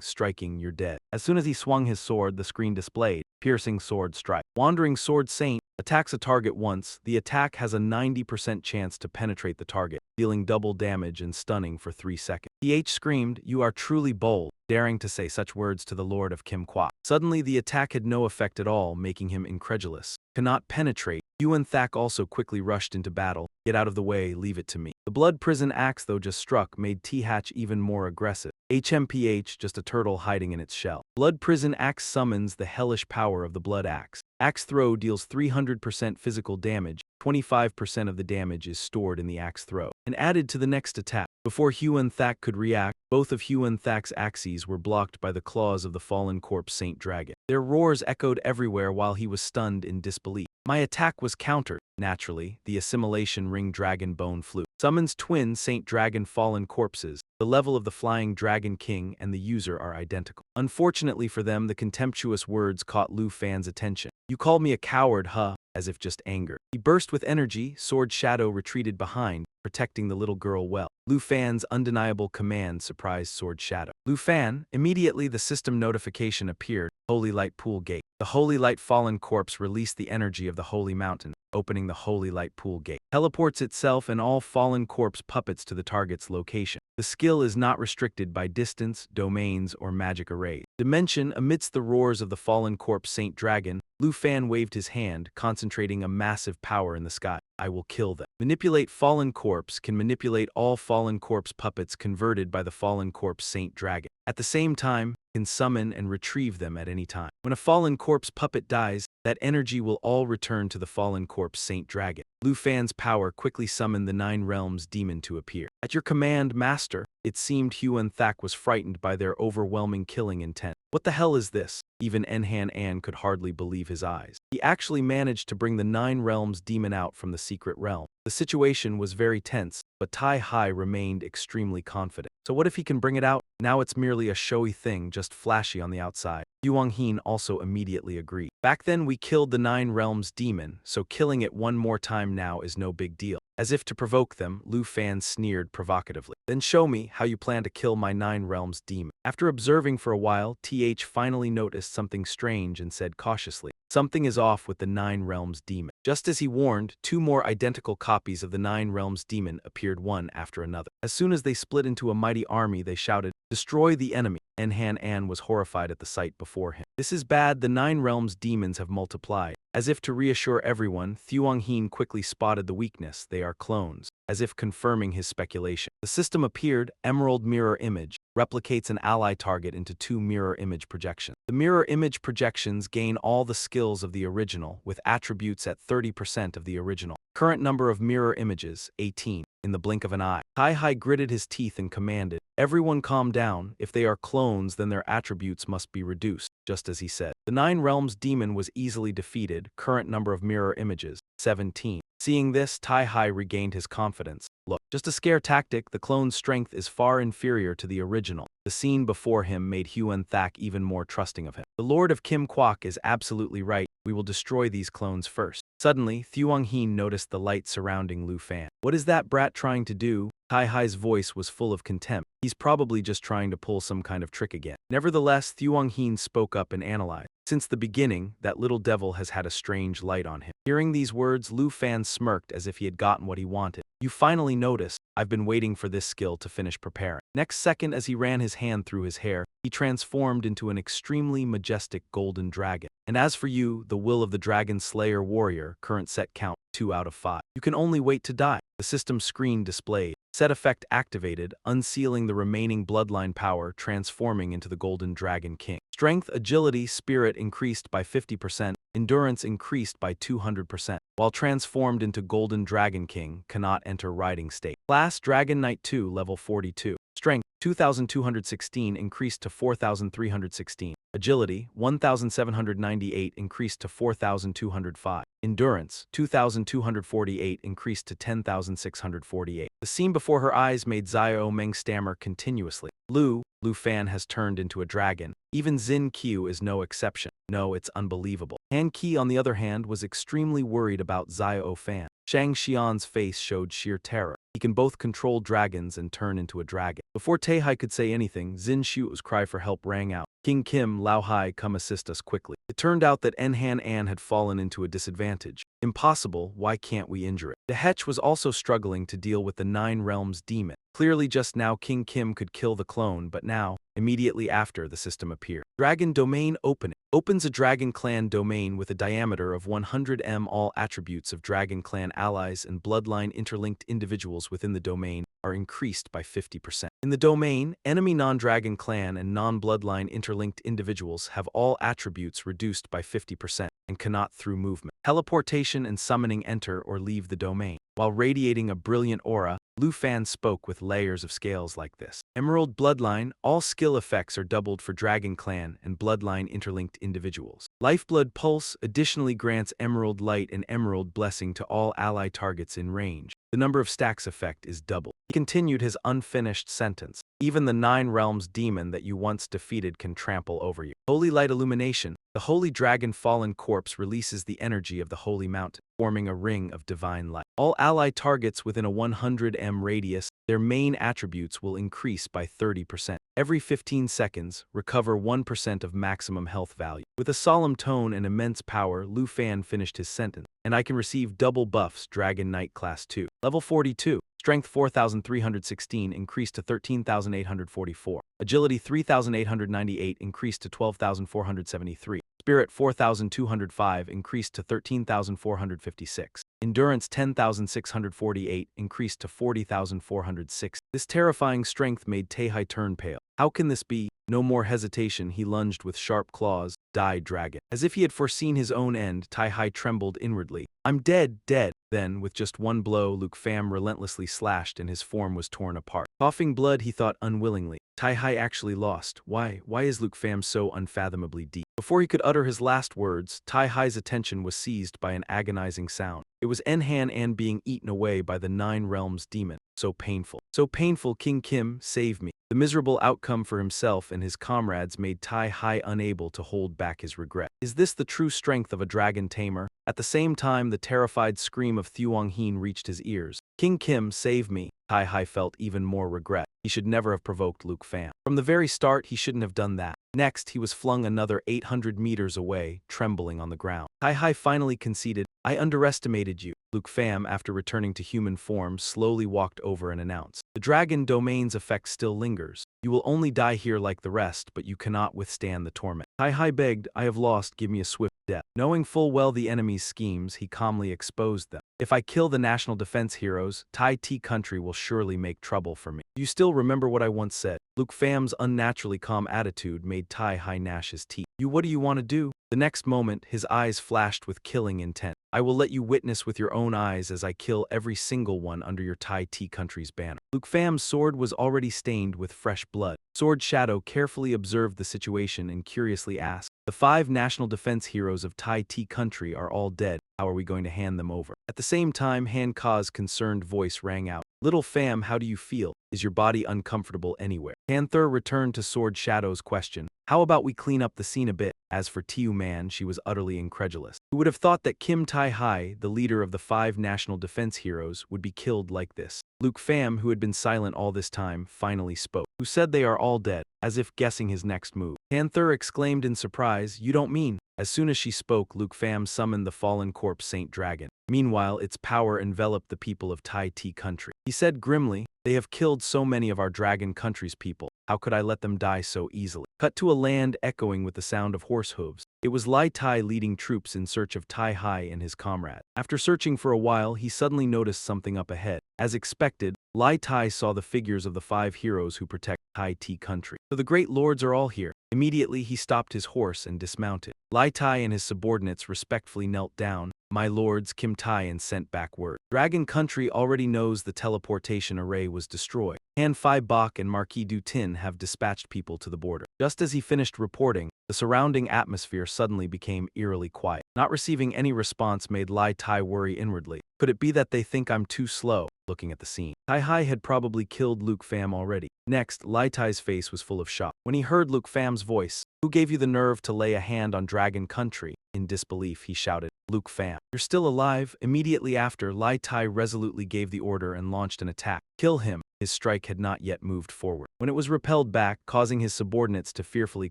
striking, you're dead. As soon as he swung his sword, the screen displayed, piercing sword strike. Wandering Sword Saint attacks a target once. The attack has a 90% chance to penetrate the target, dealing double damage and stunning for 3 seconds. TH screamed, you are truly bold, daring to say such words to the Lord of Kim Quoc. Suddenly, the attack had no effect at all, making him incredulous. Cannot penetrate. Yuan Thak also quickly rushed into battle. Get out of the way, leave it to me. The Blood Prison Axe, though just struck, made T-Hatch even more aggressive. HMPH, just a turtle hiding in its shell. Blood Prison Axe summons the hellish power of the Blood Axe. Axe throw deals 300% physical damage. 25% of the damage is stored in the axe throw and added to the next attack. Before Huan Thak could react, both of Huan Thak's axes were blocked by the claws of the fallen corpse Saint Dragon. Their roars echoed everywhere while he was stunned in disbelief. My attack was countered. Naturally, the assimilation ring dragon bone flute summons twin Saint Dragon fallen corpses. The level of the flying Dragon King and the user are identical. Unfortunately for them, the contemptuous words caught Lu Fan's attention. You called me a coward, huh? As if just anger. He burst with energy. Sword Shadow retreated behind, protecting the little girl well. Lu Fan's undeniable command surprised Sword Shadow. Lu Fan, immediately the system notification appeared. Holy Light Pool Gate. The Holy Light fallen corpse released the energy of the Holy Mountain, opening the Holy Light Pool Gate. Teleports itself and all fallen corpse puppets to the target's location. The skill is not restricted by distance, domains, or magic arrays. Dimension, amidst the roars of the fallen corpse Saint Dragon, Lu Fan waved his hand, concentrating a massive power in the sky. I will kill them. Manipulate fallen corpse can manipulate all fallen corpse puppets converted by the fallen corpse Saint Dragon. At the same time, can summon and retrieve them at any time. When a fallen corpse puppet dies, that energy will all return to the fallen corpse Saint Dragon. Lu Fan's power quickly summoned the 9 Realms demon to appear. At your command, Master. It seemed Huan Thak was frightened by their overwhelming killing intent. What the hell is this? Even Enhan An could hardly believe his eyes. He actually managed to bring the Nine Realms demon out from the secret realm. The situation was very tense, but Tai Hai remained extremely confident. So what if he can bring it out? Now it's merely a showy thing, just flashy on the outside. Yuang Hin also immediately agreed. Back then we killed the Nine Realms demon, so killing it one more time now is no big deal. As if to provoke them, Lu Fan sneered provocatively. Then show me how you plan to kill my Nine Realms demon. After observing for a while, TH finally noticed something strange and said cautiously, something is off with the Nine Realms demon. Just as he warned, two more identical copies of the Nine Realms demon appeared one after another. As soon as they split into a mighty army, they shouted, "Destroy the enemy!" Enhan An was horrified at the sight before him. This is bad, the Nine Realms demons have multiplied. As if to reassure everyone, Thuong Hin quickly spotted the weakness. They are clones. As if confirming his speculation. The system appeared, Emerald Mirror Image, replicates an ally target into two mirror image projections. The mirror image projections gain all the skills of the original, with attributes at 30% of the original. Current number of mirror images, 18. In the blink of an eye, Tai Hai gritted his teeth and commanded, "Everyone calm down. If they are clones, then their attributes must be reduced," just as he said. The Nine Realms demon was easily defeated. Current number of mirror images, 17. Seeing this, Tai Hai regained his confidence. Look, just a scare tactic, the clone's strength is far inferior to the original. The scene before him made Huan Thak even more trusting of him. The Lord of Kim Kwok is absolutely right. We will destroy these clones first. Suddenly, Thuong Hin noticed the light surrounding Lu Fan. What is that brat trying to do? Tai Hai's voice was full of contempt. He's probably just trying to pull some kind of trick again. Nevertheless, Thuong Hin spoke up and analyzed. Since the beginning, that little devil has had a strange light on him. Hearing these words, Lu Fan smirked as if he had gotten what he wanted. You finally noticed. I've been waiting for this skill to finish preparing. Next second, as he ran his hand through his hair, he transformed into an extremely majestic golden dragon. And as for you, the will of the Dragon Slayer warrior, current set count, 2 out of 5. You can only wait to die. The system screen displayed. Set effect activated, unsealing the remaining bloodline power, transforming into the Golden Dragon King. Strength, agility, spirit increased by 50%, endurance increased by 200%. While transformed into Golden Dragon King, cannot enter riding state. Class Dragon Knight 2, level 42. Strength, 2,216 increased to 4,316. Agility, 1,798 increased to 4,205. Endurance, 2,248 increased to 10,648. The scene before her eyes made Xiao Meng stammer continuously. Lu Fan has turned into a dragon. Even Xin Qiu is no exception. No, it's unbelievable. Han Qi, on the other hand, was extremely worried about Xiao Fan. Shang Xian's face showed sheer terror. He can both control dragons and turn into a dragon. Before Taehai could say anything, Xin Xiu's cry for help rang out. King Kim, Lao Hai, come assist us quickly. It turned out that Enhan An had fallen into a disadvantage. Impossible, why can't we injure it? The Hetch was also struggling to deal with the Nine Realms demon. Clearly just now King Kim could kill the clone, but now, immediately after, the system appeared. Dragon Domain Opening. Opens a Dragon Clan domain with a diameter of 100 m. All attributes of Dragon Clan allies and bloodline interlinked individuals within the domain are increased by 50%. In the domain, enemy non-Dragon Clan and non-bloodline interlinked individuals have all attributes reduced by 50% and cannot through movement, teleportation and summoning enter or leave the domain. While radiating a brilliant aura, Lu Fan spoke with layers of scales like this. Emerald Bloodline, all skill effects are doubled for Dragon Clan and bloodline interlinked individuals. Lifeblood Pulse additionally grants Emerald Light and Emerald Blessing to all ally targets in range. The number of stacks effect is doubled. He continued his unfinished sentence. Even the Nine Realms demon that you once defeated can trample over you. Holy Light Illumination. The Holy Dragon Fallen Corpse releases the energy of the Holy Mountain, forming a ring of divine light. All ally targets within a 100 m radius, their main attributes will increase by 30%. Every 15 seconds, recover 1% of maximum health value. With a solemn tone and immense power, Lu Fan finished his sentence. And I can receive double buffs, Dragon Knight Class 2. Level 42. Strength 4,316 increased to 13,844. Agility 3,898 increased to 12,473. Spirit 4,205 increased to 13,456. Endurance 10,648 increased to 40,406. This terrifying strength made Taehai turn pale. How can this be? No more hesitation, he lunged with sharp claws. Die, dragon. As if he had foreseen his own end, Taehai trembled inwardly. I'm dead, dead. Then, with just one blow, Luke Pham relentlessly slashed and his form was torn apart. Coughing blood, he thought unwillingly. Tai Hai actually lost. Why is Luke Pham so unfathomably deep? Before he could utter his last words, Tai Hai's attention was seized by an agonizing sound. It was Enhan An being eaten away by the Nine Realms demon. So painful. So painful, King Kim, save me. The miserable outcome for himself and his comrades made Tai Hai unable to hold back his regret. Is this the true strength of a dragon tamer? At the same time, the terrified scream of Thuong Heen reached his ears. King Kim, save me. Tai Hai felt even more regret. He should never have provoked Luke Pham. From the very start, he shouldn't have done that. Next, he was flung another 800 meters away, trembling on the ground. Tai Hai finally conceded, I underestimated you. Luke Pham, after returning to human form, slowly walked over and announced, the dragon domain's effect still lingers. You will only die here like the rest, but you cannot withstand the torment. Tai Hai begged, I have lost, give me a swift death. Knowing full well the enemy's schemes, he calmly exposed them. If I kill the national defense heroes, Tai Ti country will surely make trouble for me. Do you still remember what I once said? Luke Pham's unnaturally calm attitude made Tai Hai gnash his teeth. What do you want to do? The next moment, his eyes flashed with killing intent. I will let you witness with your own eyes as I kill every single one under your Tai Ti country's banner. Luke Pham's sword was already stained with fresh blood. Sword Shadow carefully observed the situation and curiously asked, the 5 national defense heroes of Tai Ti country are all dead. How are we going to hand them over? At the same time, Han Ka's concerned voice rang out. Little Pham, how do you feel? Is your body uncomfortable anywhere? Panther returned to Sword Shadow's question. How about we clean up the scene a bit? As for Tiu Man, she was utterly incredulous. Who would have thought that Kim Tai Hai, the leader of the 5 national defense heroes, would be killed like this? Luke Pham, who had been silent all this time, finally spoke. Who said they are all dead, as if guessing his next move. Panther exclaimed in surprise, you don't mean? As soon as she spoke, Luke Pham summoned the fallen corpse Saint Dragon. Meanwhile, its power enveloped the people of Tai Ti country. He said grimly, they have killed so many of our dragon country's people. How could I let them die so easily? Cut to a land echoing with the sound of horse hooves. It was Lai Tai leading troops in search of Tai Hai and his comrade. After searching for a while, he suddenly noticed something up ahead. As expected, Lai Tai saw the figures of the 5 heroes who protect Tai Ti country. So the great lords are all here. Immediately, he stopped his horse and dismounted. Lai Tai and his subordinates respectfully knelt down. My lords, Kim Tai, and sent back word. Dragon country already knows the teleportation array was destroyed. Han Phi Bok and Marquis Du Tin have dispatched people to the border. Just as he finished reporting, the surrounding atmosphere suddenly became eerily quiet. Not receiving any response made Lai Tai worry inwardly. Could it be that they think I'm too slow? Looking at the scene, Tai Hai had probably killed Luke Pham already. Next, Lai Tai's face was full of shock. When he heard Luke Pham's voice, who gave you the nerve to lay a hand on Dragon Country? In disbelief, he shouted, Luke Pham, you're still alive? Immediately after, Lai Tai resolutely gave the order and launched an attack. Kill him. His strike had not yet moved forward. When it was repelled back, causing his subordinates to fearfully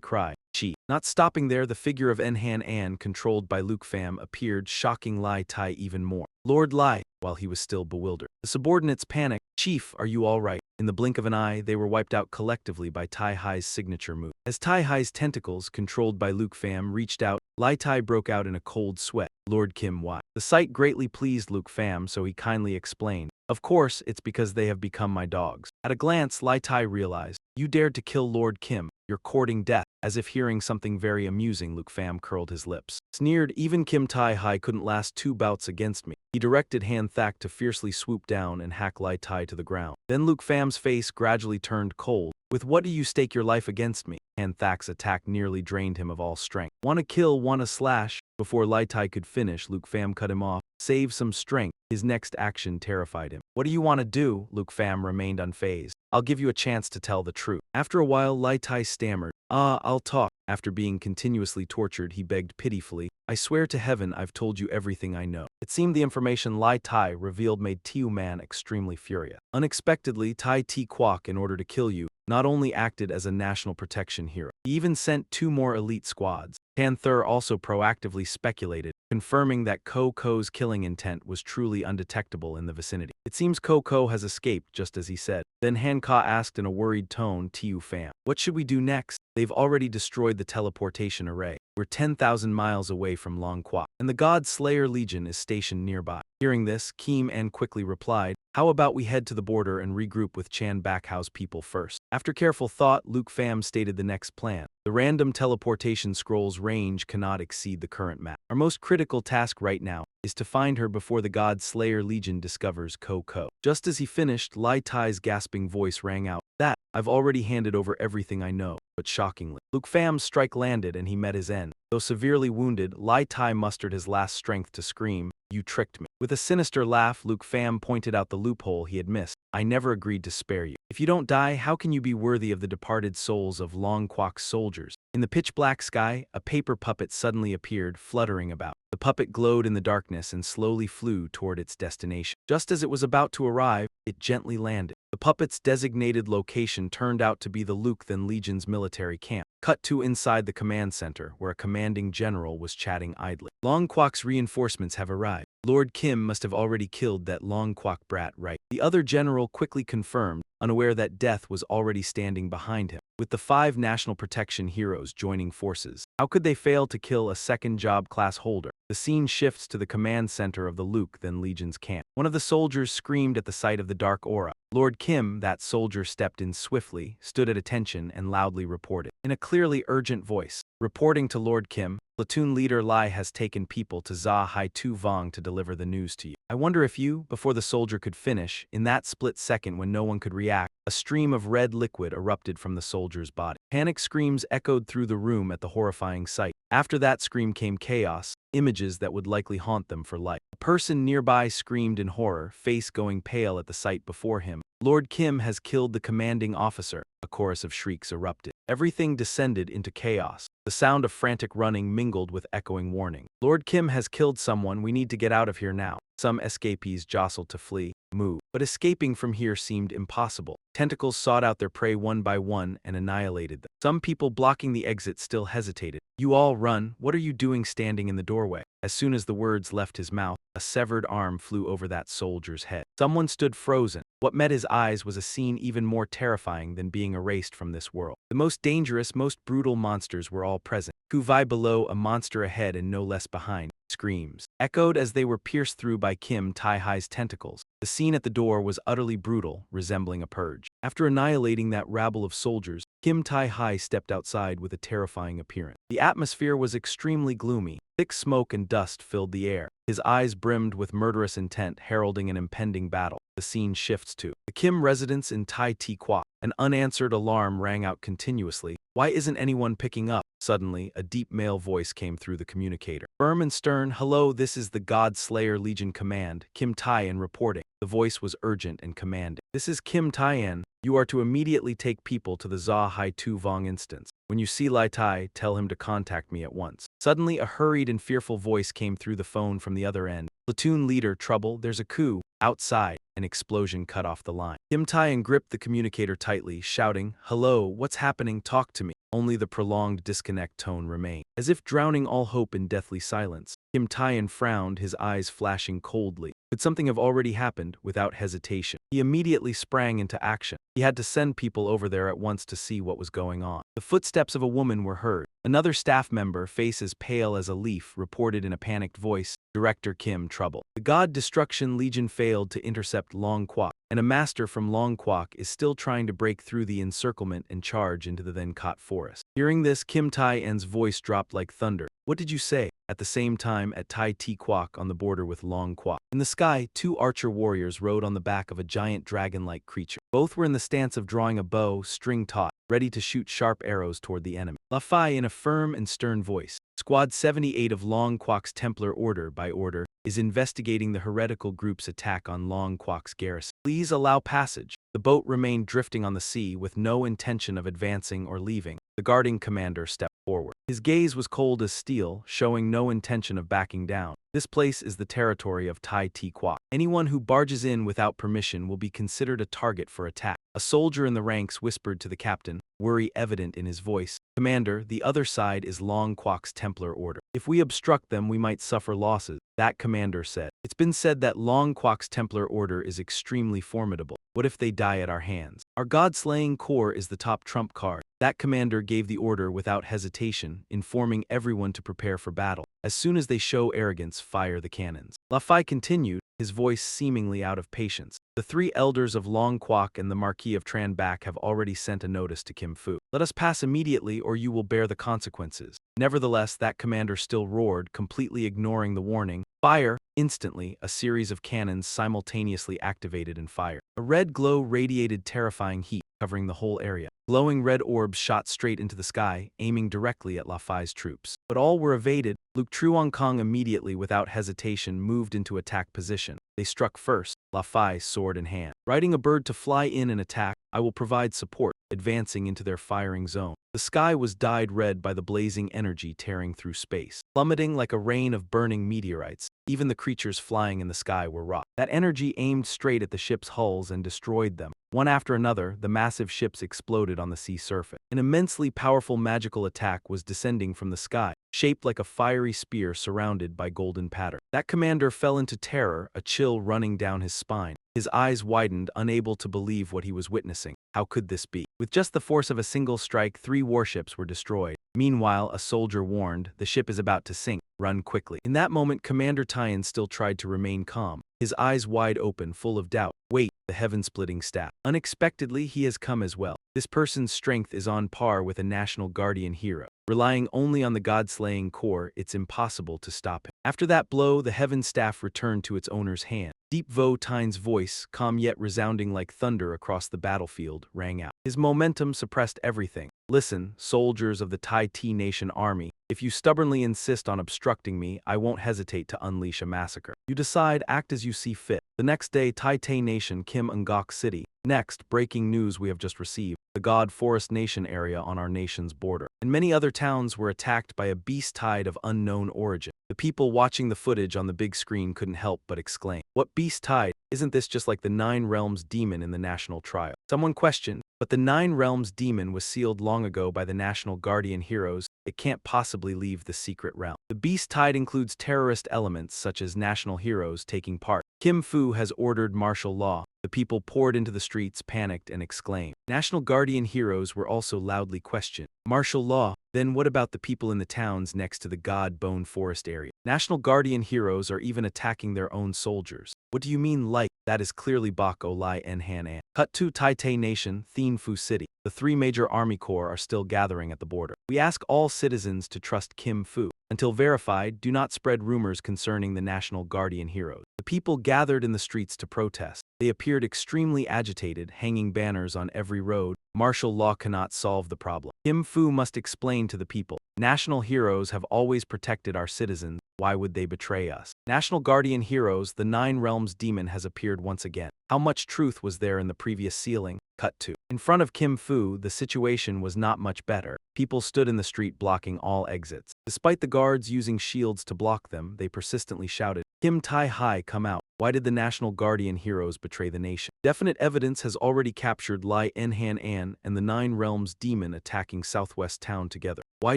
cry, Chi. Not stopping there, the figure of Enhan An, controlled by Luke Pham, appeared, shocking Lai Tai even more. Lord Lai, while he was still bewildered. The subordinates panicked. Chief, are you all right? In the blink of an eye, they were wiped out collectively by Tai Hai's signature move. As Tai Hai's tentacles, controlled by Luke Pham, reached out, Lai Tai broke out in a cold sweat. Lord Kim, why? The sight greatly pleased Luke Pham, so he kindly explained. Of course, it's because they have become my dogs. At a glance, Lai Tai realized, you dared to kill Lord Kim. You're courting death. As if hearing something very amusing, Luke Pham curled his lips. Sneered, even Kim Tai Hai couldn't last 2 bouts against me. He directed Han Thak to fiercely swoop down and hack Lai Tai to the ground. Then Luke Pham's face gradually turned cold. With what do you stake your life against me? Han Thak's attack nearly drained him of all strength. Wanna kill, wanna slash? Before Lai Tai could finish, Luke Pham cut him off. Save some strength. His next action terrified him. What do you want to do? Luke Pham remained unfazed. I'll give you a chance to tell the truth. After a while, Lai Tai stammered. I'll talk. After being continuously tortured, he begged pitifully, I swear to heaven I've told you everything I know. It seemed the information Lai Tai revealed made Tiu Man extremely furious. Unexpectedly, Tai Ti Kwok, in order to kill you, not only acted as a national protection hero, he even sent 2 more elite squads. Panther also proactively speculated, confirming that Ko's killing intent was truly undetectable in the vicinity. It seems Ko has escaped, just as he said. Then Han Ka asked in a worried tone, Tiu Pham, what should we do next? They've already destroyed the teleportation array. We're 10,000 miles away from Long Kwa, and the God Slayer Legion is stationed nearby. Hearing this, Kim An quickly replied, How about we head to the border and regroup with Chan Backhouse people first? After careful thought, Luke Pham stated the next plan. The random teleportation scroll's range cannot exceed the current map. Our most critical task right now is to find her before the God Slayer Legion discovers Ko. Just as he finished, Lai Tai's gasping voice rang out. That, I've already handed over everything I know. But shockingly, Luke Pham's strike landed and he met his end. Though severely wounded, Lai Tai mustered his last strength to scream, "You tricked me." With a sinister laugh, Luke Pham pointed out the loophole he had missed. I never agreed to spare you. If you don't die, how can you be worthy of the departed souls of Long Kwok's soldiers? In the pitch-black sky, a paper puppet suddenly appeared, fluttering about. The puppet glowed in the darkness and slowly flew toward its destination. Just as it was about to arrive, it gently landed. The puppet's designated location turned out to be the Luke-Then Legion's military camp. Cut to inside the command center, where a commanding general was chatting idly. Long Kwok's reinforcements have arrived. Lord Kim must have already killed that Long Kwok brat, right? The other general quickly confirmed, unaware that death was already standing behind him. With the 5 national protection heroes joining forces, how could they fail to kill a second job class holder? The scene shifts to the command center of the Luke-Then Legion's camp. One of the soldiers screamed at the sight of the dark aura. Lord Kim, that soldier stepped in swiftly, stood at attention, and loudly reported. In a clearly urgent voice, reporting to Lord Kim, platoon leader Lai has taken people to Za Hai Tu Vong to deliver the news to you. I wonder if you, before the soldier could finish, in that split second when no one could react, a stream of red liquid erupted from the soldier's body. Panic screams echoed through the room at the horrifying sight. After that scream came chaos, images that would likely haunt them for life. A person nearby screamed in horror, face going pale at the sight before him. Lord Kim has killed the commanding officer. A chorus of shrieks erupted. Everything descended into chaos. The sound of frantic running mingled with echoing warning. Lord Kim has killed someone, we need to get out of here now. Some escapees jostled to flee, move. But escaping from here seemed impossible. Tentacles sought out their prey one by one and annihilated them. Some people blocking the exit still hesitated. You all run, what are you doing standing in the doorway? As soon as the words left his mouth, a severed arm flew over that soldier's head. Someone stood frozen. What met his eyes was a scene even more terrifying than being erased from this world. The most dangerous, most brutal monsters were all present. Kuvai below, a monster ahead and no less behind. Screams echoed as they were pierced through by Kim Tai-Hai's tentacles. The scene at the door was utterly brutal, resembling a purge. After annihilating that rabble of soldiers, Kim Tai-Hai stepped outside with a terrifying appearance. The atmosphere was extremely gloomy. Thick smoke and dust filled the air. His eyes brimmed with murderous intent, heralding an impending battle. The scene shifts to the Kim residence in Tai Ti Kwok. An unanswered alarm rang out continuously. Why isn't anyone picking up? Suddenly, a deep male voice came through the communicator. Firm and stern, hello, this is the God Slayer Legion Command, Kim Tai-en reporting. The voice was urgent and commanding. This is Kim Tai-en. You are to immediately take people to the Za Hai Tu Vong instance. When you see Lai Tai, tell him to contact me at once. Suddenly, a hurried and fearful voice came through the phone from the other end. Platoon leader, trouble, there's a coup. Outside, an explosion cut off the line. Kim Tai-en gripped the communicator tightly, shouting, hello, what's happening, talk to me. Only the prolonged disconnect tone remained. As if drowning all hope in deathly silence, Kim Tai-en frowned, his eyes flashing coldly. Could something have already happened? Without hesitation, he immediately sprang into action. He had to send people over there at once to see what was going on. The footsteps of a woman were heard. Another staff member, face as pale as a leaf, reported in a panicked voice, Director Kim, trouble. The God Destruction Legion failed to intercept Long Kwok, and a master from Long Kwok is still trying to break through the encirclement and charge into the then caught forest. Hearing this, Kim Tai-en's voice dropped like thunder. What did you say? At the same time, at Tai Ti Kwok on the border with Long Kwok. In the sky, 2 archer warriors rode on the back of a giant dragon-like creature. Both were in the stance of drawing a bow, string taut, ready to shoot sharp arrows toward the enemy. La Fai in a firm and stern voice. Squad 78 of Long Kwok's Templar Order, by order, is investigating the heretical group's attack on Long Kwok's garrison. Please allow passage. The boat remained drifting on the sea with no intention of advancing or leaving. The guarding commander stepped forward. His gaze was cold as steel, showing no intention of backing down. This place is the territory of Tai Ti Kwok. Anyone who barges in without permission will be considered a target for attack. A soldier in the ranks whispered to the captain, worry evident in his voice. Commander, the other side is Long Kwok's Templar Order. If we obstruct them, we might suffer losses. That commander said. It's been said that Long Kwok's Templar Order is extremely formidable. What if they die at our hands? Our god-slaying core is the top trump card. That commander gave the order without hesitation, informing everyone to prepare for battle. As soon as they show arrogance, fire the cannons. La Fai continued, his voice seemingly out of patience. The three elders of Long Quoc and the Marquis of Tran Bac have already sent a notice to Kim Fu. Let us pass immediately or you will bear the consequences. Nevertheless, that commander still roared, completely ignoring the warning. Fire! Instantly, a series of cannons simultaneously activated and fired. A red glow radiated terrifying heat, covering the whole area. Glowing red orbs shot straight into the sky, aiming directly at La Fai's troops. But all were evaded. Luke Truong Kong immediately, without hesitation, moved into attack position. They struck first, La Fai sword in hand. Riding a bird to fly in and attack, I will provide support, advancing into their firing zone. The sky was dyed red by the blazing energy tearing through space, plummeting like a rain of burning meteorites. Even the creatures flying in the sky were rocked. That energy aimed straight at the ship's hulls and destroyed them. One after another, the massive ships exploded on the sea surface. An immensely powerful magical attack was descending from the sky, shaped like a fiery spear surrounded by golden pattern. That commander fell into terror, a chill running down his spine. His eyes widened, unable to believe what he was witnessing. How could this be? With just the force of a single strike, 3 warships were destroyed. Meanwhile, a soldier warned, the ship is about to sink. Run quickly. In that moment, Commander Tyan still tried to remain calm, his eyes wide open, full of doubt. Wait, the heaven-splitting staff. Unexpectedly, he has come as well. This person's strength is on par with a national guardian hero. Relying only on the god-slaying core, it's impossible to stop him. After that blow, the heaven staff returned to its owner's hand. Deep Vo Tine's voice, calm yet resounding like thunder across the battlefield, rang out. His momentum suppressed everything. Listen, soldiers of the Tai Ti Nation army, if you stubbornly insist on obstructing me, I won't hesitate to unleash a massacre. You decide, act as you see fit. The next day, Tai Tai Nation, Kim Ngok City. Next, breaking news we have just received. The God Forest Nation area on our nation's border. And many other towns were attacked by a beast tide of unknown origin. The people watching the footage on the big screen couldn't help but exclaim, "What beast tide? Isn't this just like the Nine Realms demon in the national trial?" Someone questioned, but the Nine Realms demon was sealed long ago by the national guardian heroes. It can't possibly leave the secret realm. The beast tide includes terrorist elements such as national heroes taking part. Kim Fu has ordered martial law. The people poured into the streets, panicked, and exclaimed. National Guardian heroes were also loudly questioned. Martial law? Then what about the people in the towns next to the God Bone Forest area? National Guardian heroes are even attacking their own soldiers. What do you mean like? That is clearly Bak Olai En Han An. Cut to Tai Tai Nation, Thien Phu City. The 3 major army corps are still gathering at the border. We ask all citizens to trust Kim Fu. Until verified, do not spread rumors concerning the National Guardian heroes. The people gathered in the streets to protest. They appeared extremely agitated, hanging banners on every road. Martial law cannot solve the problem. Kim Fu must explain to the people. National heroes have always protected our citizens. Why would they betray us? National Guardian heroes, the Nine Realms demon has appeared once again. How much truth was there in the previous sealing? Cut to. In front of Kim Fu, the situation was not much better. People stood in the street blocking all exits. Despite the guards using shields to block them, they persistently shouted, "Kim Tai Hai, come out." Why did the National Guardian heroes betray the nation? Definite evidence has already captured Lai En Han An and the Nine Realms demon attacking Southwest Town together. Why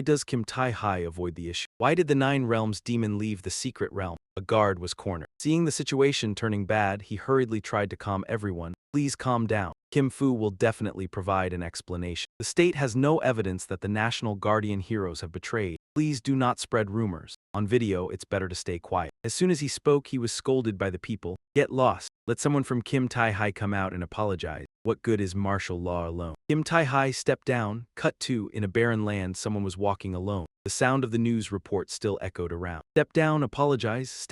does Kim Tai Hai avoid the issue? Why did the Nine Realms demon leave the secret realm? A guard was cornered. Seeing the situation turning bad, he hurriedly tried to calm everyone. Please calm down. Kim Fu will definitely provide an explanation. The state has no evidence that the National Guardian heroes have betrayed. Please do not spread rumors. On video, it's better to stay quiet. As soon as he spoke, he was scolded by the people. Get lost. Let someone from Kim Tai Hai come out and apologize. What good is martial law alone? Kim Tai Hai stepped down. Cut to, in a barren land, someone was walking alone. The sound of the news report still echoed around. Step down, apologize,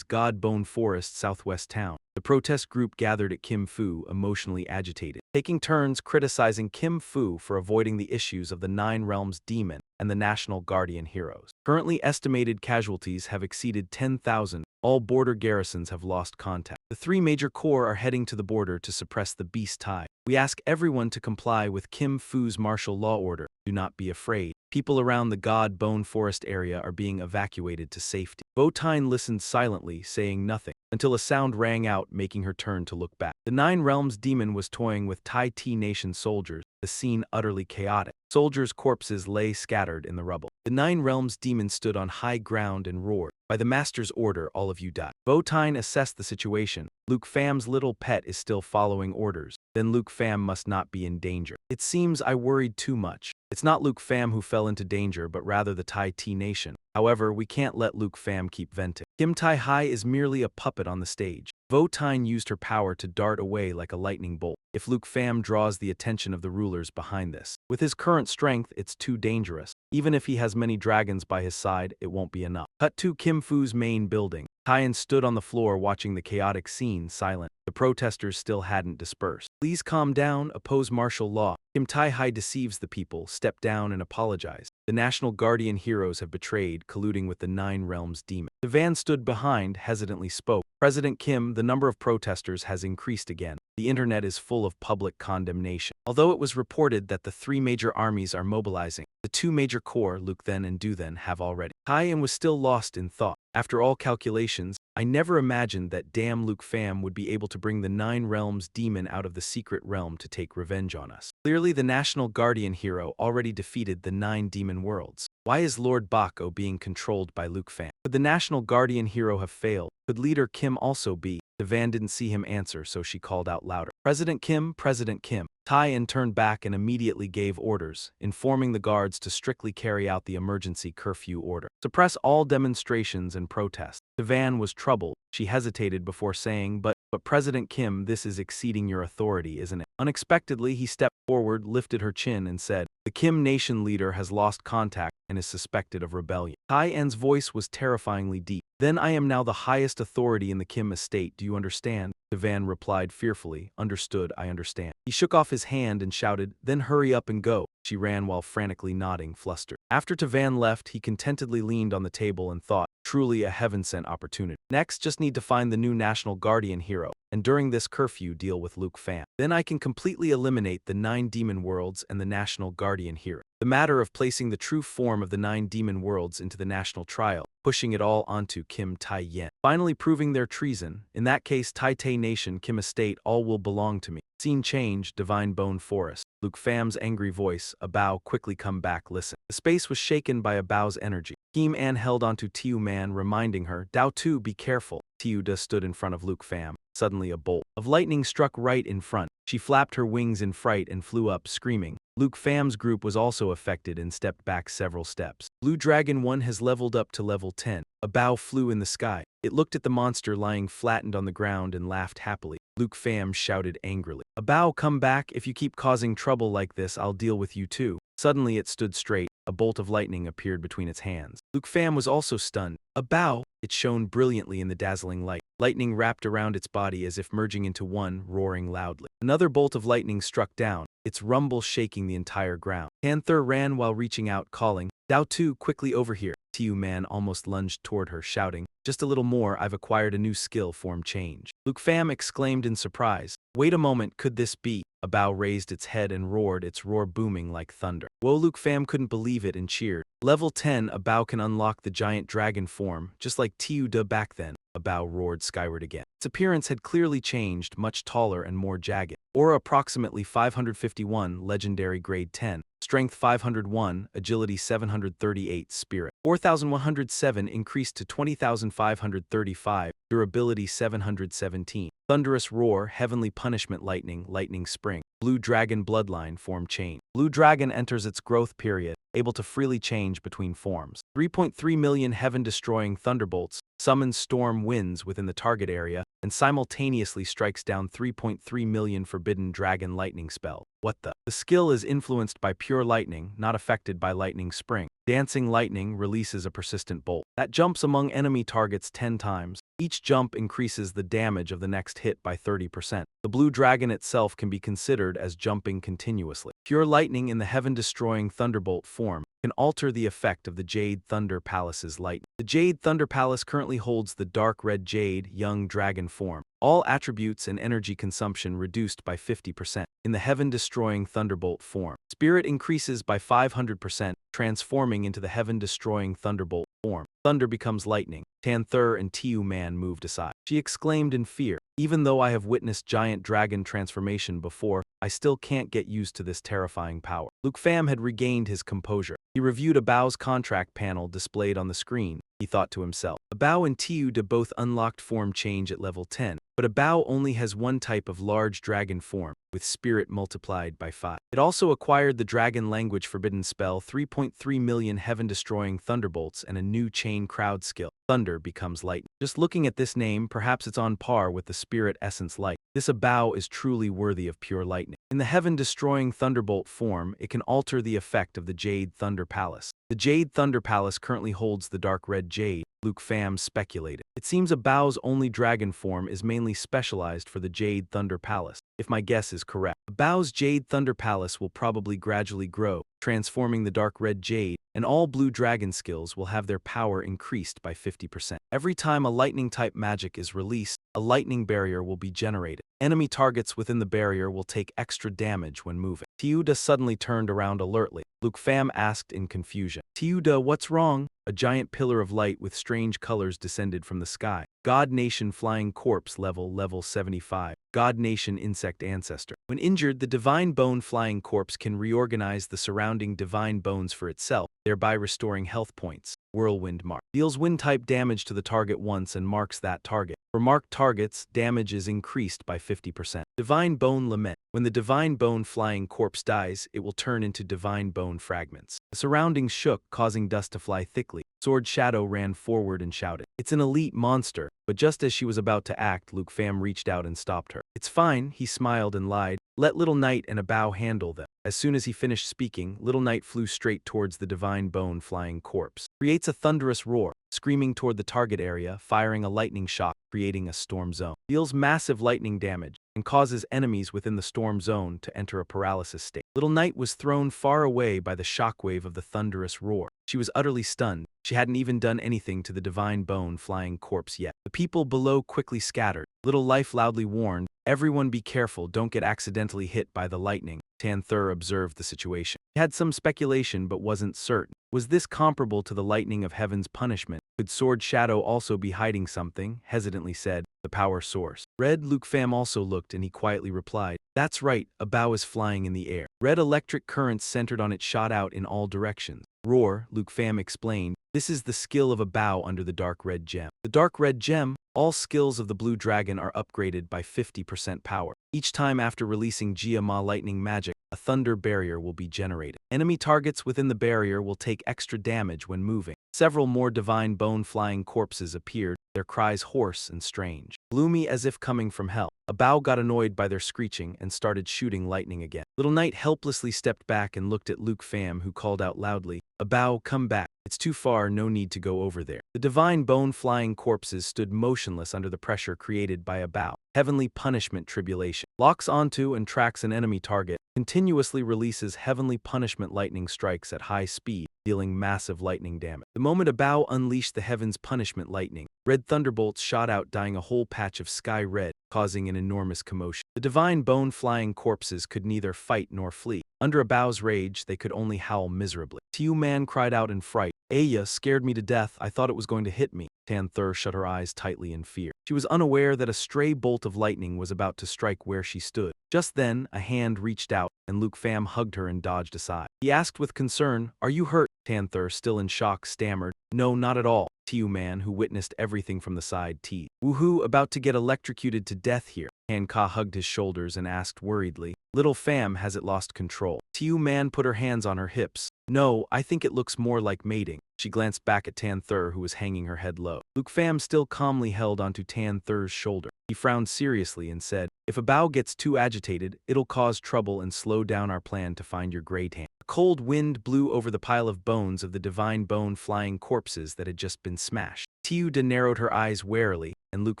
God Bone Forest, Southwest Town. The protest group gathered at Kim Fu, emotionally agitated, taking turns criticizing Kim Fu for avoiding the issues of the Nine Realms demon and the National Guardian heroes. Currently estimated casualties have exceeded 10,000. All border garrisons have lost contact. The 3 major corps are heading to the border to suppress the beast tide. We ask everyone to comply with Kim Fu's martial law order. Do not be afraid. People around the God Bone Forest area are being evacuated to safety. Votine listened silently, saying nothing, until a sound rang out, making her turn to look back. The Nine Realms demon was toying with Tai Ti Nation soldiers, the scene utterly chaotic. Soldiers' corpses lay scattered in the rubble. The Nine Realms demon stood on high ground and roared. By the master's order, all of you die. Votine assessed the situation. Luke Fam's little pet is still following orders. Then Luke Fam must not be in danger. It seems I worried too much. It's not Luke Fam who fell into danger, but rather the Tai T nation. However, we can't let Luke Fam keep venting. Kim Tai Hai is merely a puppet on the stage. Votine used her power to dart away like a lightning bolt. If Luke Fam draws the attention of the rulers behind this. With his current strength, it's too dangerous. Even if he has many dragons by his side, it won't be enough. Cut to Kim Fu's main building. Taiyan stood on the floor watching the chaotic scene, silent. The protesters still hadn't dispersed. Please calm down, oppose martial law. Kim Tai Hai deceives the people, step down and apologize. The National Guardian heroes have betrayed, colluding with the Nine Realms demon. The van stood behind, hesitantly spoke. President Kim, the number of protesters has increased again. The internet is full of public condemnation. Although it was reported that the three major armies are mobilizing, the two major corps, Luke Then and Du Then, have already. Taiyan was still lost in thought. After all calculations, I never imagined that damn Luke Fam would be able to bring the Nine Realms demon out of the secret realm to take revenge on us. Clearly the National Guardian hero already defeated the 9 demon worlds. Why is Lord Bako being controlled by Luke Fam? Could the National Guardian hero have failed? Could Leader Kim also be? Devan didn't see him answer, so she called out louder. President Kim, President Kim. Taiyan turned back and immediately gave orders, informing the guards to strictly carry out the emergency curfew order. Suppress all demonstrations and protests. Devan was troubled. She hesitated before saying, But President Kim, this is exceeding your authority, isn't it? Unexpectedly, he stepped forward, lifted her chin, and said, The Kim nation leader has lost contact and is suspected of rebellion. Taiyan's voice was terrifyingly deep. Then I am now the highest authority in the Kim estate, do you understand? Devan replied fearfully, Understood, I understand. He shook off his hand and shouted, Then hurry up and go. She ran while frantically nodding, flustered. After Tavan left, he contentedly leaned on the table and thought, Truly a heaven-sent opportunity. Next, just need to find the new National Guardian hero, and during this curfew deal with Luke Fam. Then I can completely eliminate the 9 demon worlds and the National Guardian hero. The matter of placing the true form of the 9 demon worlds into the national trial, pushing it all onto Kim Tai-yen. Finally proving their treason, in that case Tai-Tai Nation, Kim Estate, all will belong to me. Scene change, Divine Bone Forest. Luke Fam's angry voice, a bow, quickly come back, listen. The space was shaken by a bow's energy. Kim An held onto Tiu Man, reminding her, Dao Tu, be careful. Tiu Da stood in front of Luke Fam. Suddenly a bolt of lightning struck right in front. She flapped her wings in fright and flew up, screaming. Luke Fam's group was also affected and stepped back several steps. Blue Dragon 1 has leveled up to level 10. A bow flew in the sky. It looked at the monster lying flattened on the ground and laughed happily. Luke Fam shouted angrily. A bow, come back. If you keep causing trouble like this, I'll deal with you too. Suddenly it stood straight. A bolt of lightning appeared between its hands. Luke Fam was also stunned. A bow! It shone brilliantly in the dazzling light. Lightning wrapped around its body as if merging into one, roaring loudly. Another bolt of lightning struck down, its rumble shaking the entire ground. Panther ran while reaching out, calling, Dao Tu, quickly over here. Tiu Man almost lunged toward her, shouting, Just a little more, I've acquired a new skill, form change. Luke Fam exclaimed in surprise. Wait a moment, could this be? A bow raised its head and roared, its roar booming like thunder. Whoa, Luke Fam couldn't believe it and cheered. Level 10, a bow can unlock the giant dragon form, just like Tiu Da back then. A bow roared skyward again. Its appearance had clearly changed, much taller and more jagged. Aura approximately 551, legendary grade 10. Strength 501, agility 738, spirit 4107 increased to 20,535, durability 717. Thunderous roar, heavenly punishment, lightning, lightning spring. Blue dragon bloodline, form change. Blue dragon enters its growth period, able to freely change between forms. 3.3 million heaven-destroying thunderbolts, summons storm winds within the target area, and simultaneously strikes down 3.3 million forbidden dragon lightning spells. What the? The skill is influenced by pure lightning, not affected by lightning spring. Dancing lightning releases a persistent bolt that jumps among enemy targets 10 times. Each jump increases the damage of the next hit by 30%. The blue dragon itself can be considered as jumping continuously. Pure lightning in the heaven-destroying thunderbolt form can alter the effect of the Jade Thunder Palace's lightning. The Jade Thunder Palace currently holds the dark red Jade Young Dragon form. All attributes and energy consumption reduced by 50%. In the heaven-destroying thunderbolt form, spirit increases by 500%, transforming into the heaven-destroying thunderbolt form. Thunder becomes lightning. Tanther and Tiu Man moved aside. She exclaimed in fear, Even though I have witnessed giant dragon transformation before, I still can't get used to this terrifying power. Luke Fam had regained his composure. He reviewed a bow's contract panel displayed on the screen. He thought to himself, Abao and Tiu both unlocked form change at level 10, but Abao only has one type of large dragon form, with spirit multiplied by 5. It also acquired the dragon language forbidden spell 3.3 million heaven-destroying thunderbolts and a new chain crowd skill. Thunder becomes lightning. Just looking at this name, perhaps it's on par with the spirit essence light. This Abao is truly worthy of pure lightning. In the heaven-destroying thunderbolt form, it can alter the effect of the Jade Thunder Palace. The Jade Thunder Palace currently holds the dark red jade, Luke Pham speculated. It seems Abao's only dragon form is mainly specialized for the Jade Thunder Palace, if my guess is correct. Abao's Jade Thunder Palace will probably gradually grow, transforming the dark red jade, and all blue dragon skills will have their power increased by 50%. Every time a lightning-type magic is released, a lightning barrier will be generated. Enemy targets within the barrier will take extra damage when moving. Tiuda suddenly turned around alertly. Luke Pham asked in confusion. Tiuda, what's wrong? A giant pillar of light with strange colors descended from the sky. God Nation Flying Corpse level 75. God Nation Insect Ancestor. When injured, the Divine Bone Flying Corpse can reorganize the surrounding divine bones for itself, thereby restoring health points. Whirlwind Mark. Deals wind-type damage to the target once and marks that target. For marked targets, damage is increased by 50%. Divine Bone Lament. When the Divine Bone Flying Corpse dies, it will turn into divine bone fragments. The surroundings shook, causing dust to fly thickly. Sword Shadow ran forward and shouted, "It's an elite monster." But just as she was about to act, Luke Pham reached out and stopped her. "It's fine," he smiled and lied. "Let Little Knight and Abao handle them." As soon as he finished speaking, Little Knight flew straight towards the Divine Bone Flying Corpse. Creates a thunderous roar, screaming toward the target area, firing a lightning shock, creating a storm zone. Deals massive lightning damage, and causes enemies within the storm zone to enter a paralysis state. Little Knight was thrown far away by the shockwave of the thunderous roar. She was utterly stunned. She hadn't even done anything to the Divine Bone Flying Corpse yet. The people below quickly scattered. Little Life loudly warned, "Everyone be careful, don't get accidentally hit by the lightning." Tamer observed the situation. He had some speculation but wasn't certain. Was this comparable to the lightning of heaven's punishment? Could Sword Shadow also be hiding something? Hesitantly said, "The power source." Red Luke Pham also looked and he quietly replied, "That's right, Abao is flying in the air." Red electric currents centered on it shot out in all directions. Roar, Luke Pham explained, "This is the skill of Abao under the dark red gem." The dark red gem? All skills of the blue dragon are upgraded by 50% power. Each time after releasing Jia Ma lightning magic, a thunder barrier will be generated. Enemy targets within the barrier will take extra damage when moving. Several more divine bone flying corpses appeared, their cries hoarse and strange, gloomy as if coming from hell. Abao got annoyed by their screeching and started shooting lightning again. Little Knight helplessly stepped back and looked at Luke Pham, who called out loudly, "Abao, come back. It's too far, no need to go over there." The divine bone flying corpses stood motionless under the pressure created by Abao. Heavenly punishment tribulation. Locks onto and tracks an enemy target, continuously releases heavenly punishment lightning strikes at high speed, dealing massive lightning damage. The moment Abao unleashed the heaven's punishment lightning, red thunderbolts shot out, dyeing a whole patch of sky red, causing an enormous commotion. The divine bone flying corpses could neither fight nor flee. Under Abao's rage, they could only howl miserably. Tiu Man cried out in fright, "Aya scared me to death, I thought it was going to hit me." Tamer shut her eyes tightly in fear. She was unaware that a stray bolt of lightning was about to strike where she stood. Just then, a hand reached out, and Luke Pham hugged her and dodged aside. He asked with concern, "Are you hurt?" Tamer, still in shock, stammered, "No, not at all." Tiu Man, who witnessed everything from the side, teased, "Woohoo, about to get electrocuted to death here." Han-Ka hugged his shoulders and asked worriedly, "Little Pham, has it lost control?" Tiu Man put her hands on her hips. "No, I think it looks more like mating." She glanced back at Tamer, who was hanging her head low. Luke Pham still calmly held onto Tamer's shoulder. He frowned seriously and said, "If Abao gets too agitated, it'll cause trouble and slow down our plan to find your great hand." A cold wind blew over the pile of bones of the divine bone flying corpses that had just been smashed. Tiuda narrowed her eyes warily, and Luke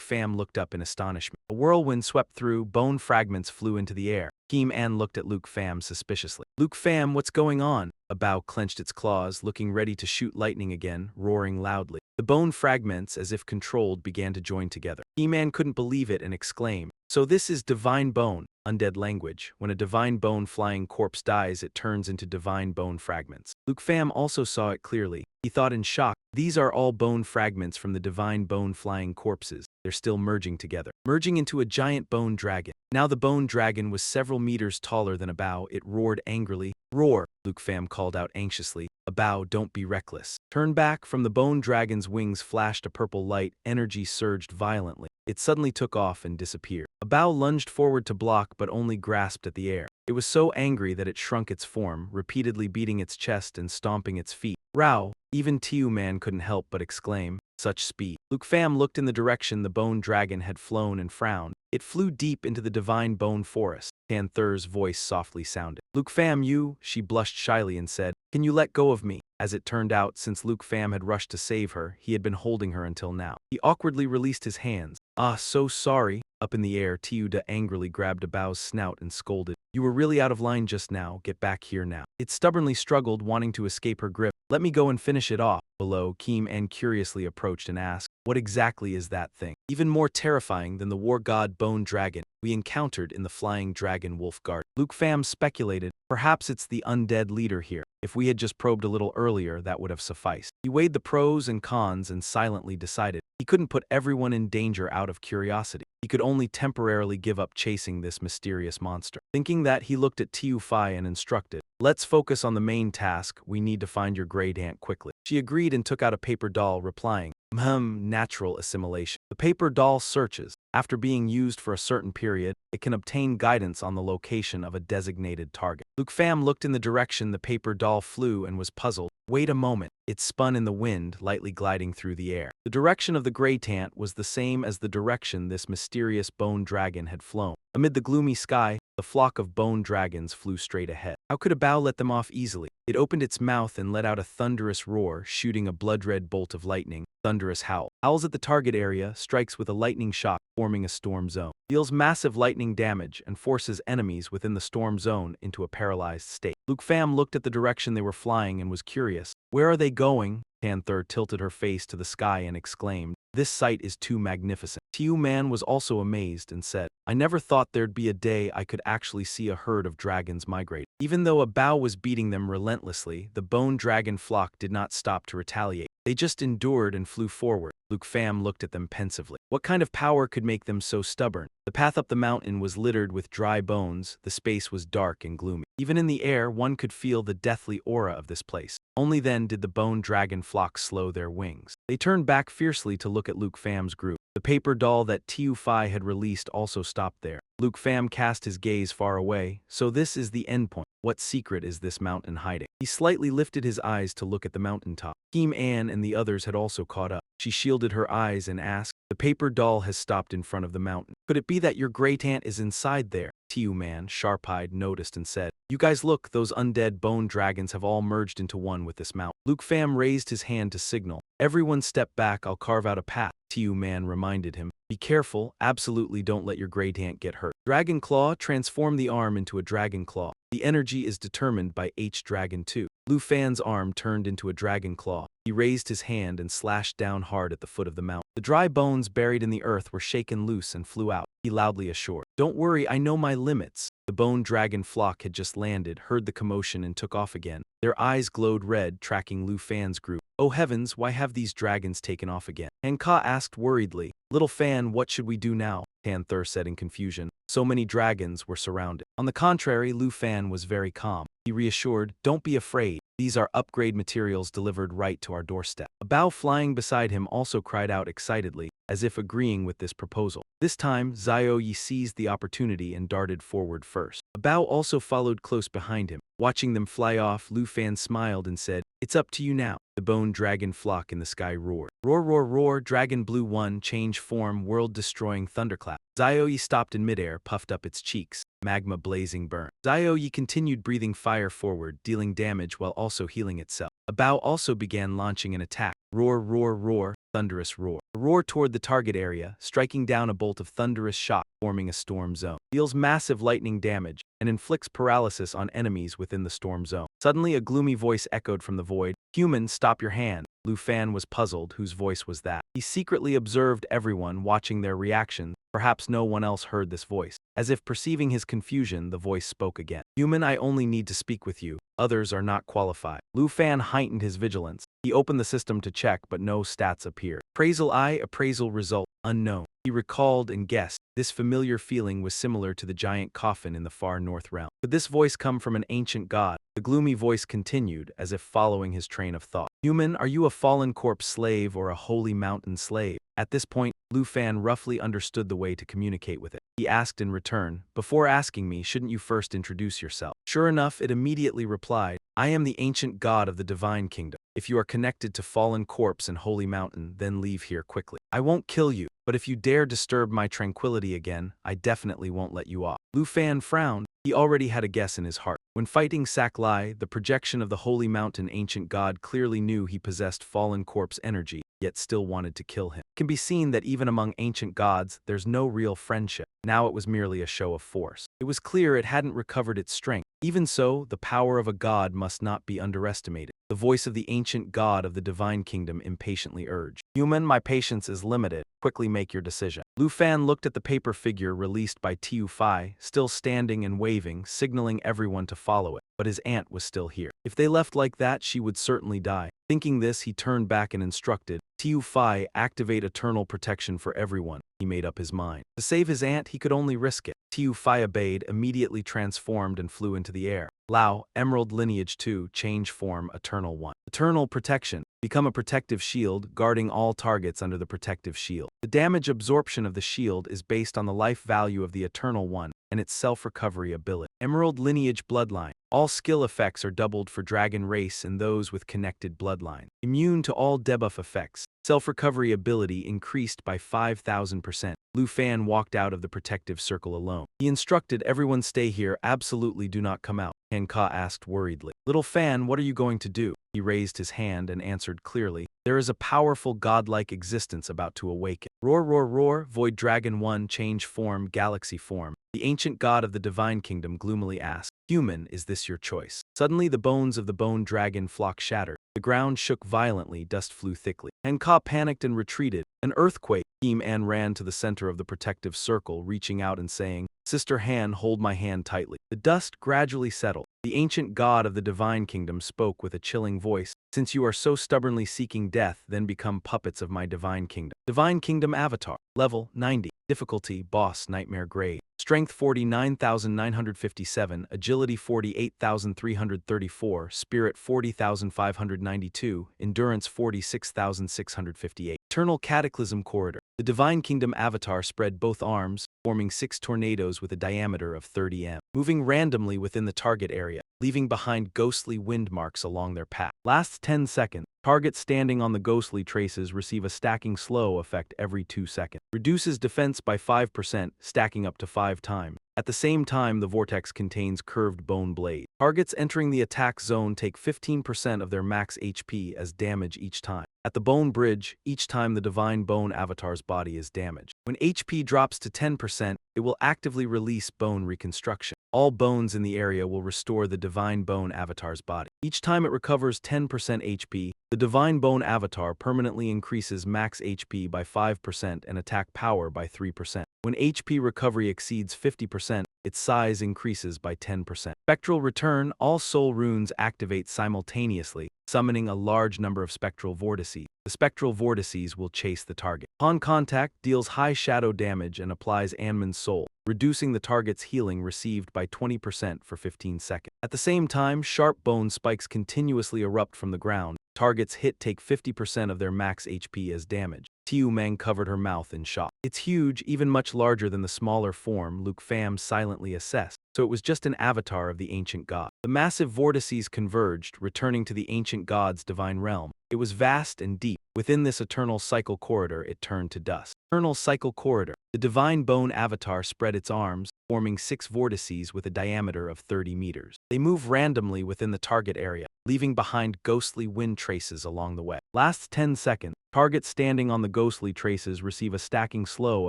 Pham looked up in astonishment. A whirlwind swept through, bone fragments flew into the air. Kim An looked at Luke Pham suspiciously. "Luke Pham, what's going on?" Abao clenched its claws, looking ready to shoot lightning again, roaring loudly. The bone fragments, as if controlled, began to join together. Kim An couldn't believe it and exclaimed, "So this is divine bone." Undead language. When a divine bone flying corpse dies, it turns into divine bone fragments. Luke Pham also saw it clearly. He thought in shock, "These are all bone fragments from the divine bone flying corpses. They're still merging together, merging into a giant bone dragon." Now the bone dragon was several meters taller than Abao. It roared angrily. "Roar!" Luke Pham called out anxiously. Bao, don't be reckless. Turn back. From the bone dragon's wings flashed a purple light, energy surged violently. It suddenly took off and disappeared. Bao lunged forward to block but only grasped at the air. It was so angry that it shrunk its form, repeatedly beating its chest and stomping its feet. Rao! Even Tiu Man couldn't help but exclaim. Such speed. Luke Pham looked in the direction the bone dragon had flown and frowned. It flew deep into the divine bone forest. Panther's voice softly sounded. Luke Pham, you, she blushed shyly and said, can you let go of me? As it turned out, since Luke Pham had rushed to save her, he had been holding her until now. He awkwardly released his hands. Ah, so sorry. Up in the air, Tiuda angrily grabbed Bao's snout and scolded. You were really out of line just now. Get back here now. It stubbornly struggled, wanting to escape her grip. Let me go and finish it off. Below, Kim An curiously approached and asked, what exactly is that thing? Even more terrifying than the war god bone dragon we encountered in the flying dragon wolf garden. Luke Pham speculated, perhaps it's the undead leader here. If we had just probed a little earlier, that would have sufficed. He weighed the pros and cons and silently decided he couldn't put everyone in danger out of curiosity. He could only temporarily give up chasing this mysterious monster. Thinking that, he looked at Tiu Fai and instructed, let's focus on the main task. We need to find your great aunt quickly. She agreed and took out a paper doll, replying, natural assimilation. The paper doll searches. After being used for a certain period, it can obtain guidance on the location of a designated target. Luke Pham looked in the direction the paper doll flew and was puzzled. Wait a moment. It spun in the wind, lightly gliding through the air. The direction of the gray tant was the same as the direction this mysterious bone dragon had flown. Amid the gloomy sky, the flock of bone dragons flew straight ahead. How could a Bao let them off easily? It opened its mouth and let out a thunderous roar, shooting a blood-red bolt of lightning. Thunderous howl. Howls at the target area, strikes with a lightning shock, forming a storm zone. Deals massive lightning damage and forces enemies within the storm zone into a paralyzed state. Luke Pham looked at the direction they were flying and was curious. Where are they going? Panther tilted her face to the sky and exclaimed, this sight is too magnificent. Tiu Man was also amazed and said, I never thought there'd be a day I could actually see a herd of dragons migrate. Even though a Bao was beating them relentlessly, the bone dragon flock did not stop to retaliate. They just endured and flew forward. Luke Pham looked at them pensively. What kind of power could make them so stubborn? The path up the mountain was littered with dry bones. The space was dark and gloomy. Even in the air, one could feel the deathly aura of this place. Only then did the bone dragon flock slow their wings. They turned back fiercely to look at Luke Pham's group. The paper doll that Tiu Fai had released also stopped there. Luke Pham cast his gaze far away. So this is the endpoint. What secret is this mountain hiding? He slightly lifted his eyes to look at the mountaintop. Kim An and the others had also caught up. She shielded her eyes and asked, the paper doll has stopped in front of the mountain. Could it be that your great aunt is inside there? Tiu Man, sharp-eyed, noticed and said, you guys look, those undead bone dragons have all merged into one with this mountain. Luke Pham raised his hand to signal. Everyone step back, I'll carve out a path. Tiu Man reminded him, be careful, absolutely don't let your great aunt get hurt. Dragon Claw, transform the arm into a dragon claw. The energy is determined by H-Dragon 2. Lu Fan's arm turned into a dragon claw. He raised his hand and slashed down hard at the foot of the mountain. The dry bones buried in the earth were shaken loose and flew out. He loudly assured, don't worry, I know my limits. The bone dragon flock had just landed, heard the commotion and took off again. Their eyes glowed red, tracking Lu Fan's group. Oh heavens, why have these dragons taken off again? Hanka asked worriedly. Little Fan, what should we do now? Panther said in confusion. So many dragons were surrounded. On the contrary, Lu Fan was very calm. He reassured, don't be afraid. These are upgrade materials delivered right to our doorstep. A Bao flying beside him also cried out excitedly, as if agreeing with this proposal. This time, Zhao Yi seized the opportunity and darted forward first. A Bao also followed close behind him. Watching them fly off, Lu Fan smiled and said, it's up to you now. The bone dragon flock in the sky roared. Roar, roar, roar, Dragon Blue 1, change form, world-destroying thunderclap. Zhao Yi stopped in midair, puffed up its cheeks. Magma blazing burn. Zhao Yi continued breathing fire forward, dealing damage while also healing itself. A Bao also began launching an attack. Roar, roar, roar, thunderous roar. A roar toward the target area, striking down a bolt of thunderous shock, forming a storm zone. Deals massive lightning damage and inflicts paralysis on enemies within the storm zone. Suddenly, a gloomy voice echoed from the void. Human, stop your hand. Lu Fan was puzzled whose voice was that. He secretly observed everyone, watching their reactions. Perhaps no one else heard this voice. As if perceiving his confusion, the voice spoke again. Human, I only need to speak with you. Others are not qualified. Lu Fan heightened his vigilance. He opened the system to check, but no stats appeared. Appraisal appraisal result, unknown. He recalled and guessed. This familiar feeling was similar to the giant coffin in the far north realm. Could this voice come from an ancient god? The gloomy voice continued, as if following his train of thought. Human, are you a fallen corpse slave or a holy mountain slave? At this point, Lu Fan roughly understood the way to communicate with it. He asked in return, before asking me, shouldn't you first introduce yourself? Sure enough, it immediately replied, I am the ancient god of the divine kingdom. If you are connected to fallen corpse and holy mountain, then leave here quickly. I won't kill you, but if you dare disturb my tranquility again, I definitely won't let you off. Lu Fan frowned. He already had a guess in his heart. When fighting Saklai, the projection of the holy mountain ancient god clearly knew he possessed fallen corpse energy, yet still wanted to kill him. It can be seen that even among ancient gods, there's no real friendship. Now it was merely a show of force. It was clear it hadn't recovered its strength. Even so, the power of a god must not be underestimated. The voice of the ancient god of the divine kingdom impatiently urged. Human, my patience is limited. Quickly make your decision. Lu Fan looked at the paper figure released by Tiu Fai, still standing and waving, signaling everyone to follow it. But his aunt was still here. If they left like that, she would certainly die. Thinking this, he turned back and instructed, Tiu Fai, activate eternal protection for everyone. He made up his mind. To save his aunt, he could only risk it. Tiu Fai obeyed, immediately transformed and flew into the air. Lao, Emerald Lineage 2, change form, Eternal 1. Eternal protection. Become a protective shield, guarding all targets under the protective shield. The damage absorption of the shield is based on the life value of the Eternal 1 and its self-recovery ability. Emerald Lineage Bloodline. All skill effects are doubled for Dragon Race and those with connected bloodline. Immune to all debuff effects. Self-recovery ability increased by 5,000%. Lu Fan walked out of the protective circle alone. He instructed everyone stay here, absolutely do not come out. Han Ka asked worriedly. Little Fan, what are you going to do? He raised his hand and answered clearly. There is a powerful godlike existence about to awaken. Roar, roar, roar, Void Dragon 1, change form, galaxy form. The ancient god of the divine kingdom gloomily asked, Human, is this your choice? Suddenly the bones of the bone dragon flock shattered. The ground shook violently, dust flew thickly. Han Ka panicked and retreated. An earthquake. Kim An ran to the center of the protective circle, reaching out and saying, Sister Han, hold my hand tightly. The dust gradually settled. The ancient god of the divine kingdom spoke with a chilling voice. Since you are so stubbornly seeking death, then become puppets of my divine kingdom. Divine kingdom avatar. Level 90. Difficulty, boss, nightmare grade. Strength 49,957, agility 48,334, spirit 40,592, endurance 46,658. Eternal Cataclysm Corridor. The Divine Kingdom Avatar spread both arms, forming 6 tornadoes with a diameter of 30 m, moving randomly within the target area, leaving behind ghostly wind marks along their path. Lasts 10 seconds. Targets standing on the ghostly traces receive a stacking slow effect every 2 seconds. Reduces defense by 5%, stacking up to 5 times. At the same time, the vortex contains curved bone blade. Targets entering the attack zone take 15% of their max HP as damage each time. At the bone bridge, each time the divine bone avatar's body is damaged. When HP drops to 10%, it will actively release bone reconstruction. All bones in the area will restore the divine bone avatar's body. Each time it recovers 10% HP, the divine bone avatar permanently increases max HP by 5% and attack power by 3%. When HP recovery exceeds 50%, its size increases by 10%. Spectral Return. All soul runes activate simultaneously, summoning a large number of spectral vortices. The spectral vortices will chase the target. Upon contact, deals high shadow damage and applies Anman's soul, reducing the target's healing received by 20% for 15 seconds. At the same time, sharp bone spikes continuously erupt from the ground. Targets hit take 50% of their max HP as damage. Tiu Meng covered her mouth in shock. It's huge, even much larger than the smaller form Luke Pham silently assessed, so it was just an avatar of the ancient god. The massive vortices converged, returning to the ancient god's divine realm. It was vast and deep. Within this eternal cycle corridor, it turned to dust. Eternal cycle corridor. The divine bone avatar spread its arms, forming 6 vortices with a diameter of 30 meters. They move randomly within the target area, leaving behind ghostly wind traces along the way. Lasts 10 seconds. Targets standing on the ghostly traces receive a stacking slow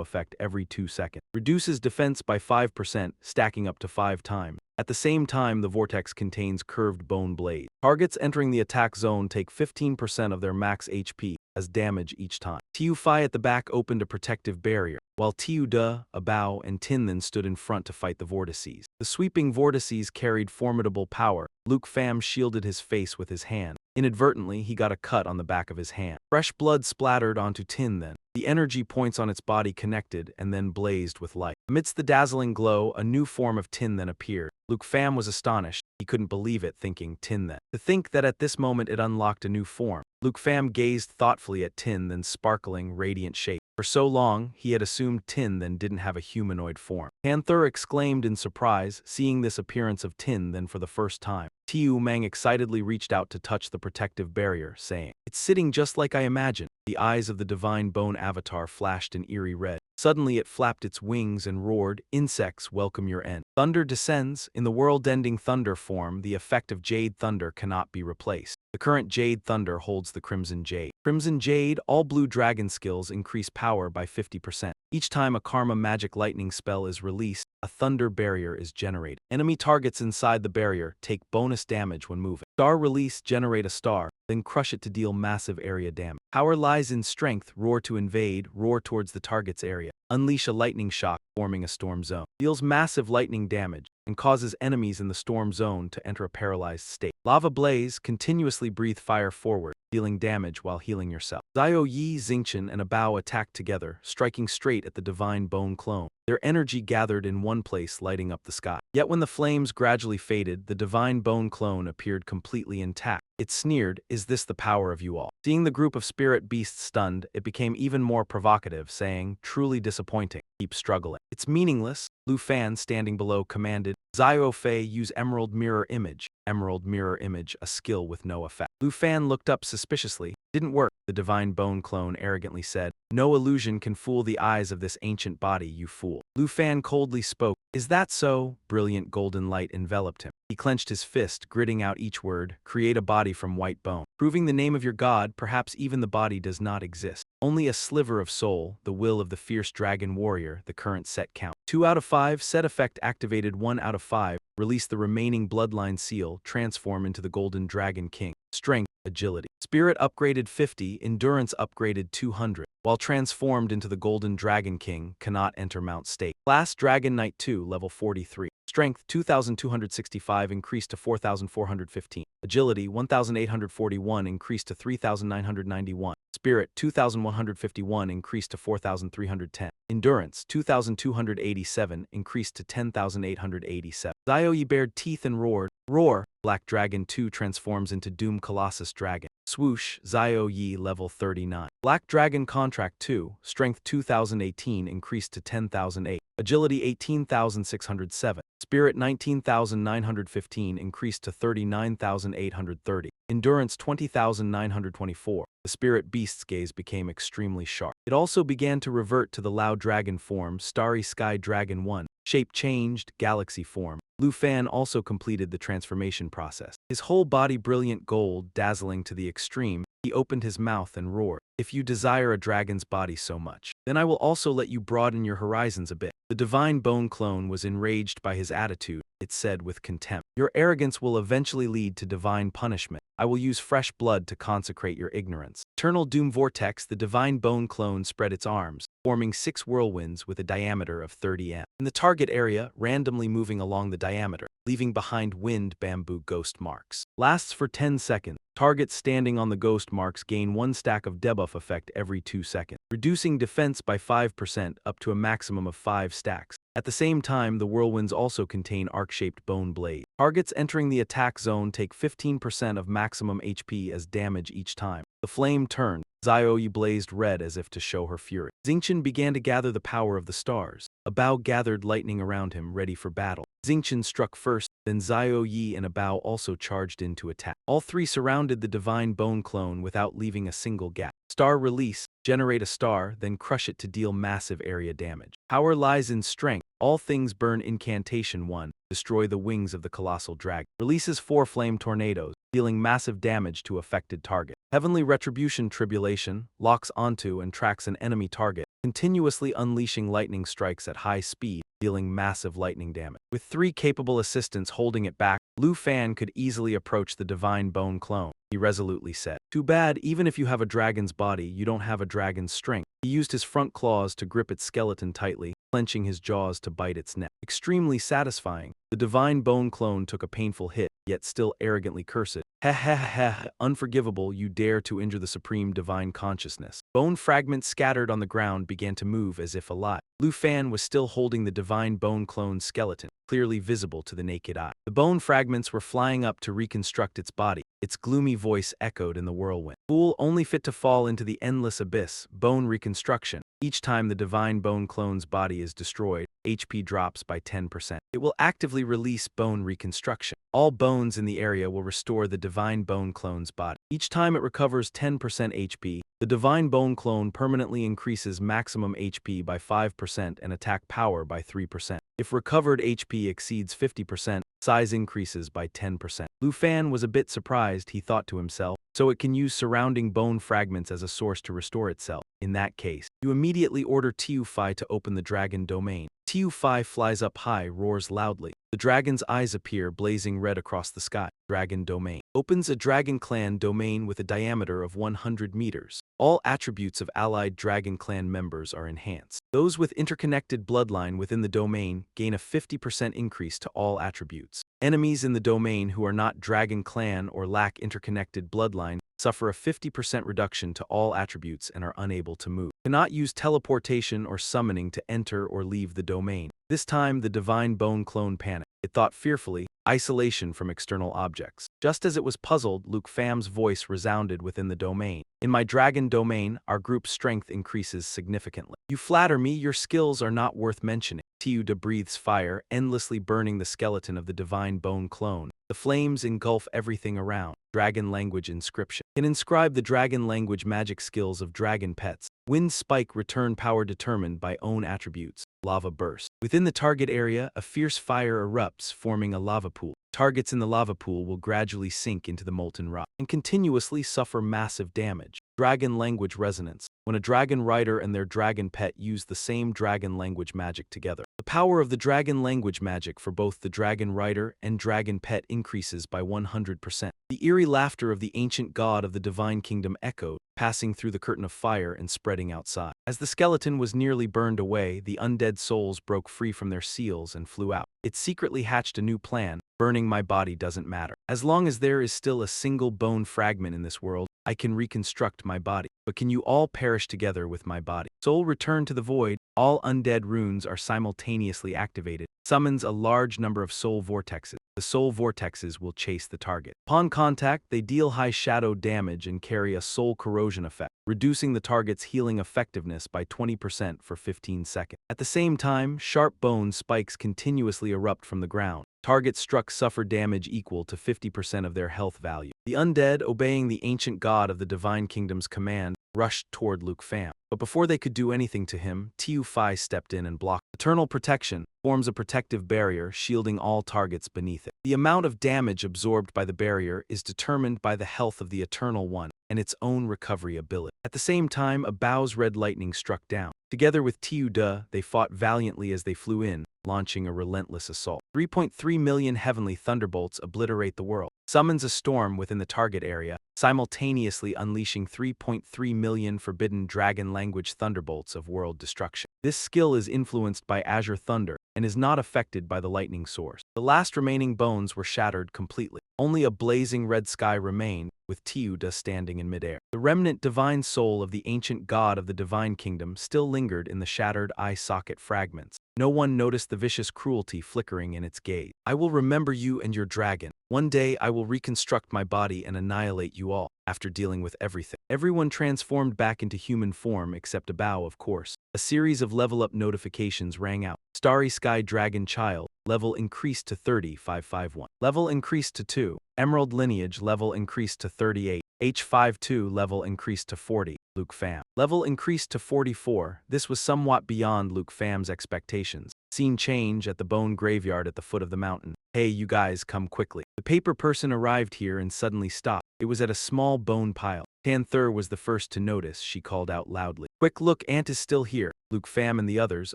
effect every 2 seconds. Reduces defense by 5%, stacking up to 5 times. At the same time, the vortex contains curved bone blade. Targets entering the attack zone take 15% of their max HP as damage each time. Tiu Fai at the back opened a protective barrier. while Tiuda, Abao, and Tinlin stood in front to fight the vortices. The sweeping vortices carried formidable power. Luke Pham shielded his face with his hand. Inadvertently, he got a cut on the back of his hand. Fresh blood splattered onto Tinlin. The energy points on its body connected and then blazed with light. Amidst the dazzling glow, a new form of Tinlin appeared. Luke Pham was astonished. He couldn't believe it, thinking Tinlin. To think that at this moment it unlocked a new form. Luke Pham gazed thoughtfully at Tinlin's sparkling, radiant shape. For so long, he had assumed Tinlin didn't have a humanoid form. Panther exclaimed in surprise, seeing this appearance of Tinlin for the first time. Tiu Mang excitedly reached out to touch the protective barrier, saying, "It's sitting just like I imagined." The eyes of the divine bone avatar flashed an eerie red. Suddenly it flapped its wings and roared, "Insects, welcome your end." Thunder descends. In the world-ending thunder form, the effect of Jade Thunder cannot be replaced. The current Jade Thunder holds the Crimson Jade. Crimson Jade, all blue dragon skills increase power by 50%. Each time a Karma Magic Lightning spell is released, a thunder barrier is generated. Enemy targets inside the barrier take bonus damage when moving. Star release, generate a star, then crush it to deal massive area damage. Power lies in strength, roar to invade, roar towards the target's area. Unleash a lightning shock, forming a storm zone. Deals massive lightning damage and causes enemies in the storm zone to enter a paralyzed state. Lava Blaze, continuously breathe fire forward, dealing damage while healing yourself. Zio Yi, Xingqian, and Abao attacked together, striking straight at the divine bone clone. Their energy gathered in one place, lighting up the sky. Yet when the flames gradually faded, the divine bone clone appeared completely intact. It sneered, "Is this the power of you all?" Seeing the group of spirit beasts stunned, it became even more provocative, saying, "Truly disappointing. Keep struggling." "It's meaningless," Lu Fan, standing below, commanded. Zio Fei, use Emerald Mirror Image. Emerald Mirror Image, a skill with no effect. Lu Fan looked up suspiciously. "Didn't work," the divine bone clone arrogantly said. "No illusion can fool the eyes of this ancient body, you fool." Lu Fan coldly spoke. "Is that so?" Brilliant golden light enveloped him. He clenched his fist, gritting out each word. "Create a body from white bone. Proving the name of your god, perhaps even the body does not exist. Only a sliver of soul, the will of the fierce dragon warrior, the current set count. 2 out of 5, set effect activated. 1 out of 5, release the remaining bloodline seal, transform into the golden dragon king. Strength, agility. Spirit upgraded 50, endurance upgraded 200. While transformed into the golden dragon king, cannot enter Mount State. Class Dragon Knight 2, level 43. Strength 2,265 increased to 4,415. Agility 1,841 increased to 3,991. Spirit 2,151 increased to 4,310. Endurance 2,287 increased to 10,887. Zioyi bared teeth and roared. Roar! Black Dragon 2 transforms into Doom Colossus Dragon. Swoosh, Zio Yi level 39. Black Dragon Contract 2, Strength 2018 increased to 10,008. Agility 18,607. Spirit 19,915 increased to 39,830. Endurance 20,924. The spirit beast's gaze became extremely sharp. It also began to revert to the Lao Dragon form, Starry Sky Dragon 1. Shape changed, galaxy form. Lu Fan also completed the transformation process. His whole body brilliant gold, dazzling to the extreme, he opened his mouth and roared. "If you desire a dragon's body so much, then I will also let you broaden your horizons a bit." The divine bone clone was enraged by his attitude. It said with contempt, "Your arrogance will eventually lead to divine punishment. I will use fresh blood to consecrate your ignorance." Eternal Doom Vortex, the divine bone clone spread its arms, forming 6 whirlwinds with a diameter of 30 m. In the target area, randomly moving along the diameter, leaving behind wind bamboo ghost marks. Lasts for 10 seconds. Targets standing on the ghost marks gain 1 stack of debuff effect every 2 seconds, reducing defense by 5% up to a maximum of 5 stacks. At the same time, the whirlwinds also contain arc-shaped bone blade. Targets entering the attack zone take 15% of maximum HP as damage each time. The flame turned. Zioyi blazed red as if to show her fury. Xingqian began to gather the power of the stars. Abao gathered lightning around him, ready for battle. Xingqian struck first, then Zioyi and Abao also charged in to attack. All three surrounded the divine bone clone without leaving a single gap. Star release, generate a star, then crush it to deal massive area damage. Power lies in strength. All things burn incantation 1, destroy the wings of the colossal dragon. Releases 4 flame tornadoes, dealing massive damage to affected target. Heavenly Retribution Tribulation, locks onto and tracks an enemy target, continuously unleashing lightning strikes at high speed, dealing massive lightning damage. With 3 capable assistants holding it back, Lu Fan could easily approach the divine bone clone. He resolutely said, "Too bad, even if you have a dragon's body, you don't have a dragon's strength." He used his front claws to grip its skeleton tightly, clenching his jaws to bite its neck. Extremely satisfying. The divine bone clone took a painful hit, yet still arrogantly cursed. Heh heh heh, unforgivable, you dare to injure the supreme divine consciousness. Bone fragments scattered on the ground began to move as if alive. Lu Fan was still holding the divine bone clone's skeleton, clearly visible to the naked eye. The bone fragments were flying up to reconstruct its body. Its gloomy voice echoed in the whirlwind. Fool, only fit to fall into the endless abyss, bone reconstruction. Each time the divine bone clone's body is destroyed, HP drops by 10%. It will actively release bone reconstruction. All bones in the area will restore the divine bone clone's body. Each time it recovers 10% HP, the divine bone clone permanently increases maximum HP by 5% and attack power by 3%. If recovered HP exceeds 50%, size increases by 10%. Lu Fan was a bit surprised, he thought to himself, so it can use surrounding bone fragments as a source to restore itself. In that case, you immediately order Tiu Fi to open the dragon domain. Tiu Fi flies up high, roars loudly. The dragon's eyes appear, blazing red across the sky. Dragon domain opens a dragon clan domain with a diameter of 100 meters. All attributes of allied dragon clan members are enhanced. Those with interconnected bloodline within the domain gain a 50% increase to all attributes. Enemies in the domain who are not dragon clan or lack interconnected bloodline suffer a 50% reduction to all attributes and are unable to move. Cannot use teleportation or summoning to enter or leave the domain. This time the divine bone clone panicked. It thought fearfully, isolation from external objects. Just as it was puzzled, Luke Fam's voice resounded within the domain. In my dragon domain, our group's strength increases significantly. You flatter me, your skills are not worth mentioning. Tiuda breathes fire, endlessly burning the skeleton of the divine bone clone. The flames engulf everything around. Dragon language inscription. Can inscribe the dragon language magic skills of dragon pets. Wind spike return power determined by own attributes. Lava burst. Within the target area, a fierce fire erupts, forming a lava pool. Targets in the lava pool will gradually sink into the molten rock and continuously suffer massive damage. Dragon language resonance. When a dragon rider and their dragon pet use the same dragon language magic together, the power of the dragon language magic for both the dragon rider and dragon pet increases by 100%. The eerie laughter of the ancient god of the divine kingdom echoed, passing through the curtain of fire and spreading outside. As the skeleton was nearly burned away, the undead souls broke free from their seals and flew out. It secretly hatched a new plan. Burning my body doesn't matter. As long as there is still a single bone fragment in this world, I can reconstruct my body. But can you all perish together with my body? Soul return to the void. All undead runes are simultaneously activated. Summons a large number of soul vortexes. The soul vortexes will chase the target. Upon contact, they deal high shadow damage and carry a soul corrosion effect, reducing the target's healing effectiveness by 20% for 15 seconds. At the same time, sharp bone spikes continuously erupt from the ground. Targets struck suffer damage equal to 50% of their health value. The undead, obeying the ancient god of the divine kingdom's command, rushed toward Luke Pham. But before they could do anything to him, Tiu Fi stepped in and blocked. Eternal protection forms a protective barrier, shielding all targets beneath it. The amount of damage absorbed by the barrier is determined by the health of the Eternal One and its own recovery ability. At the same time, a Bao's red lightning struck down. Together with Tiu De, they fought valiantly as they flew in, launching a relentless assault. 3.3 million heavenly thunderbolts obliterate the world. Summons a storm within the target area, simultaneously unleashing 3.3 million forbidden dragon language thunderbolts of world destruction. This skill is influenced by Azure Thunder and is not affected by the lightning source. The last remaining bones were shattered completely. Only a blazing red sky remained, with Tiuda standing in midair. The remnant divine soul of the ancient god of the divine kingdom still lingered in the shattered eye socket fragments. No one noticed the vicious cruelty flickering in its gaze. I will remember you and your dragon. One day I will reconstruct my body and annihilate you all. After dealing with everything, everyone transformed back into human form except a Bao, of course. A series of level-up notifications rang out. Starry Sky Dragon Child, level increased to 30551. Level increased to 2. Emerald Lineage, level increased to 38. H52 level increased to 40. Luke Pham. Level increased to 44. This was somewhat beyond Luke Pham's expectations. Scene change at the bone graveyard at the foot of the mountain. Hey, you guys, come quickly. The paper person arrived here and suddenly stopped. It was at a small bone pile. Tamer was the first to notice. She called out loudly, "Quick look, Aunt is still here." Luke Pham and the others,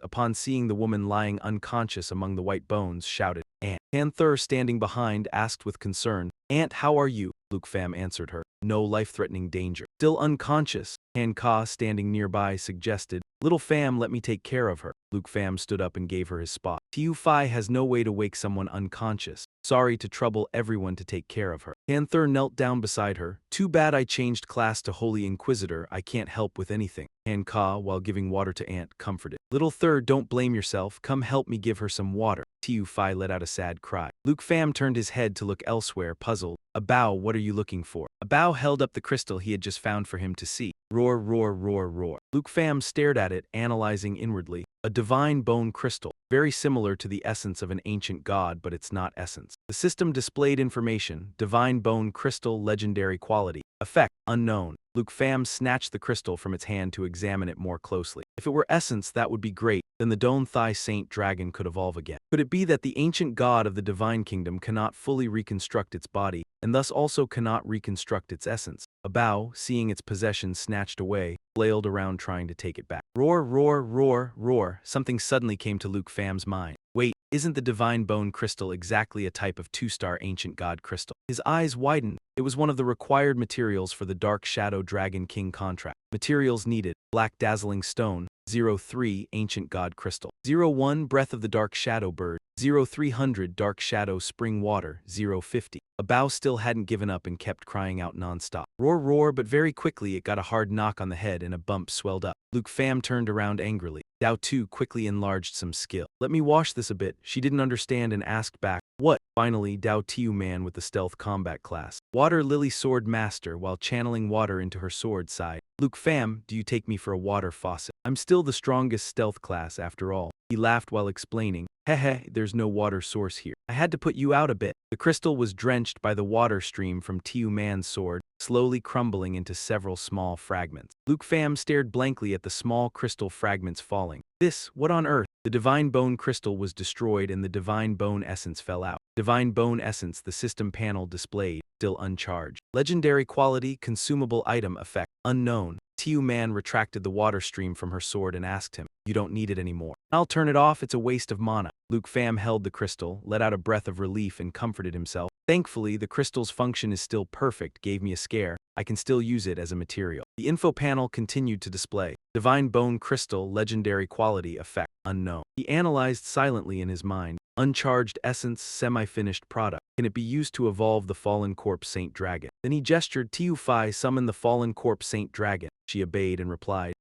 upon seeing the woman lying unconscious among the white bones, shouted, "Aunt." Tamer, standing behind, asked with concern, "Aunt, how are you?" Luke Pham answered her, "No life-threatening danger. Still unconscious." Han Ka, standing nearby, suggested, "Little Pham, let me take care of her." Luke Pham stood up and gave her his spot. Tiu Phi has no way to wake someone unconscious. Sorry to trouble everyone to take care of her. Tamer knelt down beside her. Too bad I changed class to Holy Inquisitor. I can't help with anything. Han Ka, while giving water to Aunt, comforted. Little Thur, don't blame yourself. Come help me give her some water. Tiu Phi let out a sad cry. Luke Pham turned his head to look elsewhere, puzzled. Abao, what are you looking for? Abao held up the crystal he had just found for him to see. Roar, roar, roar, roar. Luke Pham stared at it, analyzing inwardly. A divine bone crystal, very similar to the essence of an ancient god, but it's not essence. The system displayed information: divine bone crystal, legendary quality, effect, unknown. Luke Pham snatched the crystal from its hand to examine it more closely. If it were essence, that would be great. Then the Don Thai Saint Dragon could evolve again. Could it be that the ancient god of the divine kingdom cannot fully reconstruct its body, and thus also cannot reconstruct its essence? Abao, seeing its possession snatched away, flailed around trying to take it back. Roar, roar, roar, roar. Something suddenly came to Luke Pham's mind. Wait, isn't the divine bone crystal exactly a type of two-star ancient god crystal? His eyes widened. It was one of the required materials for the Dark Shadow Dragon King contract. Materials needed: black dazzling stone, 03 ancient god crystal, 01 breath of the dark shadow bird, 0300 dark shadow spring water, 050. Abao still hadn't given up and kept crying out non-stop. Roar, roar, but very quickly it got a hard knock on the head and a bump swelled up. Luke Pham turned around angrily. Dao Tu quickly enlarged some skill. Let me wash this a bit. She didn't understand and asked back, what? Finally, Dao Tiu man with the stealth combat class. Water Lily Sword Master, while channeling water into her sword, sighed. Luke Pham, do you take me for a water faucet? I'm still the strongest stealth class after all. He laughed while explaining, Hehe, there's no water source here. I had to put you out a bit. The crystal was drenched by the water stream from Tiu man's sword, slowly crumbling into several small fragments. Luke Pham stared blankly at the small crystal fragments falling. What on earth? The divine bone crystal was destroyed and the divine bone essence fell out. Divine bone essence, the system panel displayed, still uncharged. Legendary quality, consumable item effect, unknown. Tiu man retracted the water stream from her sword and asked him, you don't need it anymore. I'll turn it off, it's a waste of mana. Luke Pham held the crystal, let out a breath of relief and comforted himself. Thankfully, the crystal's function is still perfect, gave me a scare. I can still use it as a material. The info panel continued to display. Divine bone crystal, legendary quality, effect, unknown. He analyzed silently in his mind. Uncharged essence, semi-finished product. Can it be used to evolve the fallen corpse Saint Dragon? Then he gestured. Tiu Phi summoned the fallen corpse Saint Dragon. She obeyed and replied,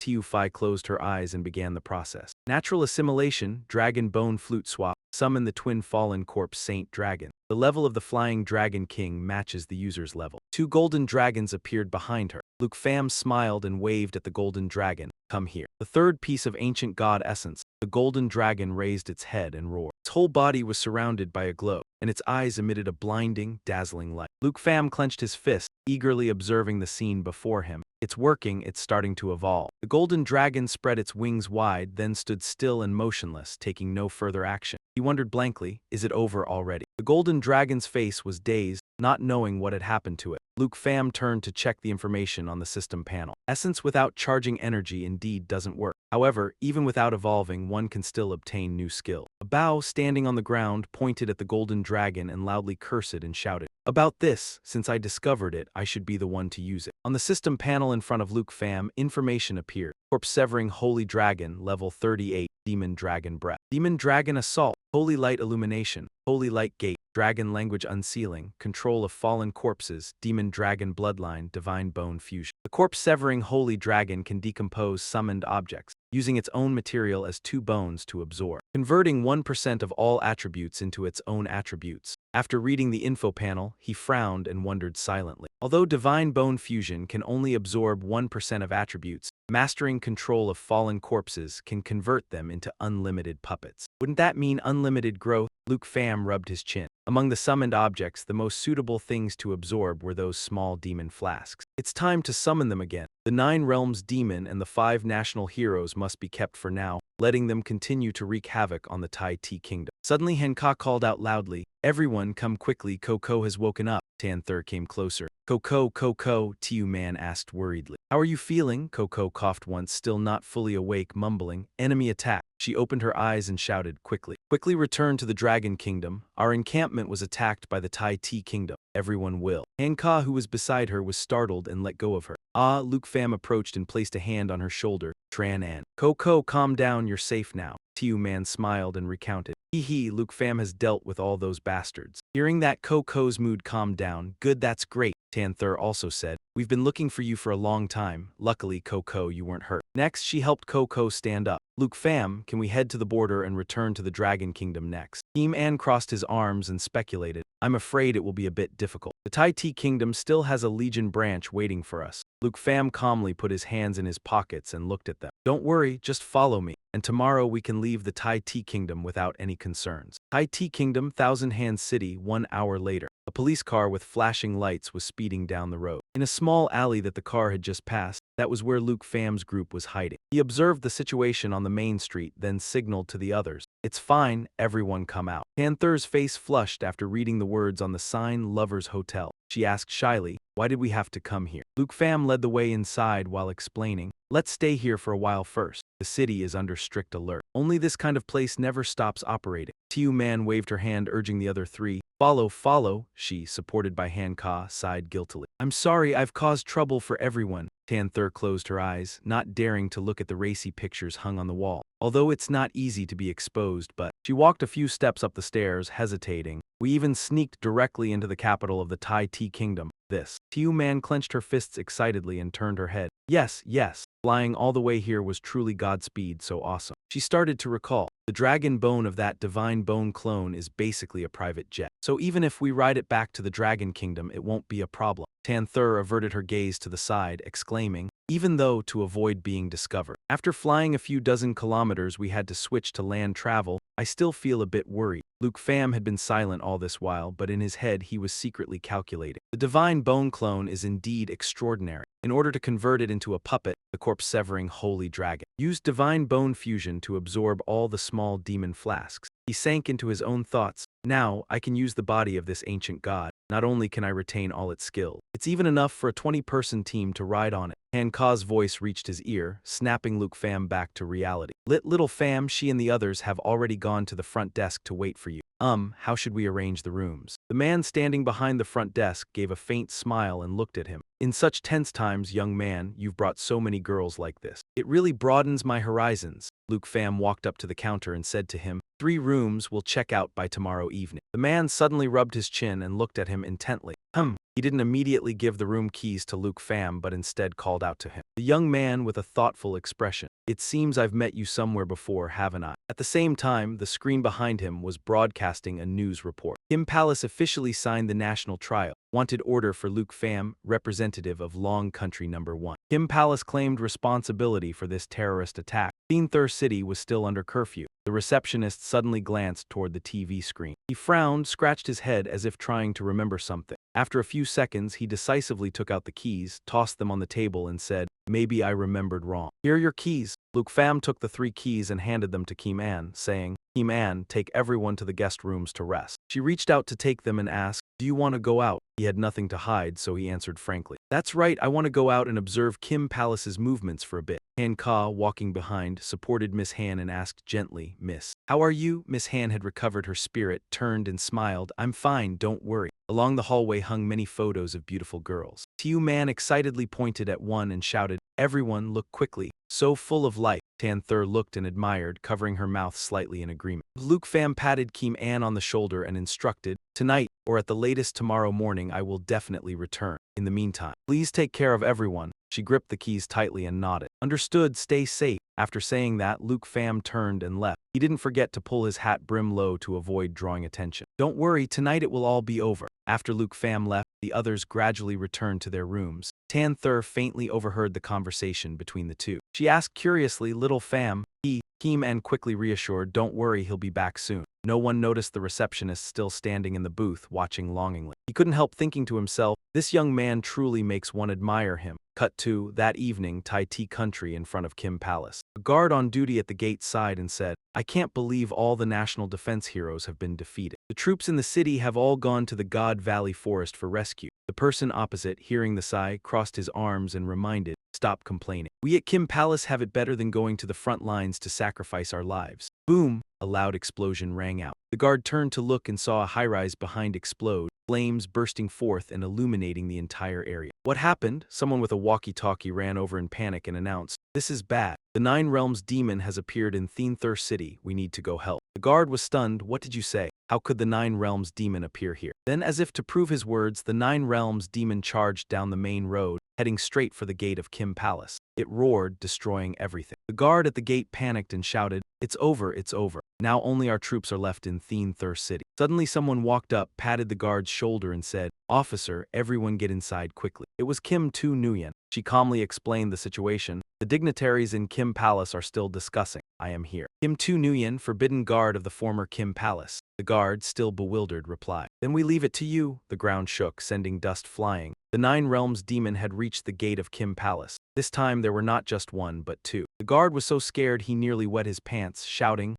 Tiu Phi closed her eyes and began the process. Natural assimilation, dragon bone flute swap, summon the twin fallen corpse Saint Dragon. The level of the flying dragon king matches the user's level. 2 golden dragons appeared behind her. Luke Pham smiled and waved at the golden dragon. Come here. The third piece of ancient god essence. The golden dragon raised its head and roared. Its whole body was surrounded by a glow, and its eyes emitted a blinding, dazzling light. Luke Pham clenched his fist, eagerly observing the scene before him. It's working, it's starting to evolve. The golden dragon spread its wings wide, then stood still and motionless, taking no further action. He wondered blankly, is it over already? The golden dragon's face was dazed, not knowing what had happened to it. Luke Pham turned to check the information on the system panel. Essence without charging energy indeed doesn't work. However, even without evolving, one can still obtain new skill. Abao, standing on the ground, pointed at the golden dragon and loudly cursed and shouted, about this, since I discovered it, I should be the one to use it. On the system panel in front of Luke Pham, information appeared. Corpse severing Holy Dragon, level 38, Demon Dragon Breath. Demon Dragon Assault, Holy Light Illumination, Holy Light Gate, Dragon Language Unsealing, Control of Fallen Corpses, Demon Dragon Bloodline, Divine Bone Fusion. The corpse-severing Holy Dragon can decompose summoned objects, using its own material as 2 bones to absorb, converting 1% of all attributes into its own attributes. After reading the info panel, he frowned and wondered silently. Although Divine Bone Fusion can only absorb 1% of attributes, mastering control of fallen corpses can convert them into unlimited puppets. Wouldn't that mean unlimited growth? Luke Pham rubbed his chin. Among the summoned objects, the most suitable things to absorb were those small demon flasks. It's time to summon them again. The 9 realms demon and the 5 national heroes must be kept for now, letting them continue to wreak havoc on the Tai Ti kingdom. Suddenly Han Ka called out loudly, everyone come quickly, Coco has woken up. Tamer came closer. Coco, Tiu Man asked worriedly. How are you feeling? Coco coughed once, still not fully awake, mumbling, enemy attack. She opened her eyes and shouted, quickly return to the Dragon Kingdom. Our encampment was attacked by the Tai Ti Kingdom. Everyone will. Hanka, who was beside her, was startled and let go of her. Luke Pham approached and placed a hand on her shoulder. Tran An. Coco, calm down, you're safe now. Tiu Man smiled and recounted. Hee, Luke Pham has dealt with all those bastards. Hearing that, Coco's mood calmed down. Good, that's great. Tanther also said, we've been looking for you for a long time. Luckily, Coco, you weren't hurt. Next, she helped Coco stand up. Luke Pham, can we head to the border and return to the Dragon Kingdom next? Team An crossed his arms and speculated, I'm afraid it will be a bit difficult. The Tai Ti Kingdom still has a Legion branch waiting for us. Luke Pham calmly put his hands in his pockets and looked at them. Don't worry, just follow me, and tomorrow we can leave the Tai Ti Kingdom without any concerns. Tai Ti Kingdom, Thousand Hands City, 1 hour later. A police car with flashing lights was speeding down the road. In a small alley that the car had just passed, that was where Luke Pham's group was hiding. He observed the situation on the main street, then signaled to the others. It's fine, everyone come out. Panther's face flushed after reading the words on the sign Lover's Hotel. She asked shyly, why did we have to come here? Luke Pham led the way inside while explaining, let's stay here for a while first. The city is under strict alert. Only this kind of place never stops operating. Tiu Man waved her hand, urging the other three. Follow, she, supported by Hanka, sighed guiltily. I'm sorry, I've caused trouble for everyone. Tanther closed her eyes, not daring to look at the racy pictures hung on the wall. Although it's not easy to be exposed, but she walked a few steps up the stairs, hesitating. We even sneaked directly into the capital of the Tai Ti Kingdom. This. Tiu Man clenched her fists excitedly and turned her head. Yes. Flying all the way here was truly Godspeed, so awesome. She started to recall. The dragon bone of that divine bone clone is basically a private jet. So even if we ride it back to the Dragon Kingdom, it won't be a problem. Tanther averted her gaze to the side, exclaiming, even though to avoid being discovered. After flying a few dozen kilometers, we had to switch to land travel. I still feel a bit worried. Luke Pham had been silent all this while, but in his head he was secretly calculating. The divine bone clone is indeed extraordinary. In order to convert it into a puppet, the corpse-severing holy dragon used divine bone fusion to absorb all the small demon flasks. He sank into his own thoughts. Now, I can use the body of this ancient god. Not only can I retain all its skill, it's even enough for a 20-person team to ride on it. Hanka's voice reached his ear, snapping Luke Pham back to reality. Little Pham, she and the others have already gone to the front desk to wait for you. How should we arrange the rooms? The man standing behind the front desk gave a faint smile and looked at him. In such tense times, young man, you've brought so many girls like this. It really broadens my horizons. Luke Pham walked up to the counter and said to him, 3 rooms will check out by tomorrow evening. The man suddenly rubbed his chin and looked at him intently. He didn't immediately give the room keys to Luke Pham, but instead called out to him. The young man with a thoughtful expression. It seems I've met you somewhere before, haven't I? At the same time, the screen behind him was broadcasting a news report. Kim Palace officially signed the national trial. Wanted order for Luke Pham, representative of Long Country No. 1. Kim Palace claimed responsibility for this terrorist attack. Thir City was still under curfew. The receptionist suddenly glanced toward the TV screen. He frowned, scratched his head as if trying to remember something. After a few seconds, he decisively took out the keys, tossed them on the table, and said, maybe I remembered wrong. Here are your keys. Luke Pham took the 3 keys and handed them to Kim An, saying, Kim An, take everyone to the guest rooms to rest. She reached out to take them and asked, do you want to go out? He had nothing to hide, so he answered frankly. That's right, I want to go out and observe Kim Palace's movements for a bit. Han Ka, walking behind, supported Miss Han and asked gently, Miss, how are you? Miss Han had recovered her spirit, turned and smiled. I'm fine, don't worry. Along the hallway hung many photos of beautiful girls. Tiu Man excitedly pointed at one and shouted, everyone, look quickly. So full of life. Tanther looked and admired, covering her mouth slightly in agreement. Luke Pham patted Kim An on the shoulder and instructed, tonight, or at the latest tomorrow morning, I will definitely return. In the meantime, please take care of everyone. She gripped the keys tightly and nodded. Understood, stay safe. After saying that, Luke Pham turned and left. He didn't forget to pull his hat brim low to avoid drawing attention. Don't worry, tonight it will all be over. After Luke Pham left, the others gradually returned to their rooms. Tanther faintly overheard the conversation between the two. She asked curiously, little Pham, Kim An quickly reassured, don't worry, he'll be back soon. No one noticed the receptionist still standing in the booth, watching longingly. He couldn't help thinking to himself, this young man truly makes one admire him. Cut to, that evening, Tai Ti Country in front of Kim Palace. A guard on duty at the gate sighed and said, I can't believe all the national defense heroes have been defeated. The troops in the city have all gone to the God Valley Forest for rescue. The person opposite, hearing the sigh, crossed his arms and reminded, "Stop complaining. We at Kim Palace have it better than going to the front lines to sacrifice our lives." Boom! A loud explosion rang out. The guard turned to look and saw a high-rise behind explode, flames bursting forth and illuminating the entire area. "What happened?" Someone with a walkie-talkie ran over in panic and announced, "This is bad. The Nine Realms demon has appeared in Theenthur City. We need to go help." The guard was stunned. "What did you say? How could the Nine Realms demon appear here?" Then, as if to prove his words, the Nine Realms demon charged down the main road, heading straight for the gate of Kim Palace. It roared, destroying everything. The guard at the gate panicked and shouted, "It's over, it's over. Now only our troops are left in Theenthur City." Suddenly someone walked up, patted the guard's shoulder and said, "Officer, everyone get inside quickly." It was Kim Tu Nguyen. She calmly explained the situation. "The dignitaries in Kim Palace are still discussing. I am here." Kim Tu Nguyen, forbidden guard of the former Kim Palace. The guard, still bewildered, replied, "Then we leave it to you." The ground shook, sending dust flying. The Nine Realms demon had reached the gate of Kim Palace. This time there were not just one, but two. The guard was so scared he nearly wet his pants, shouting,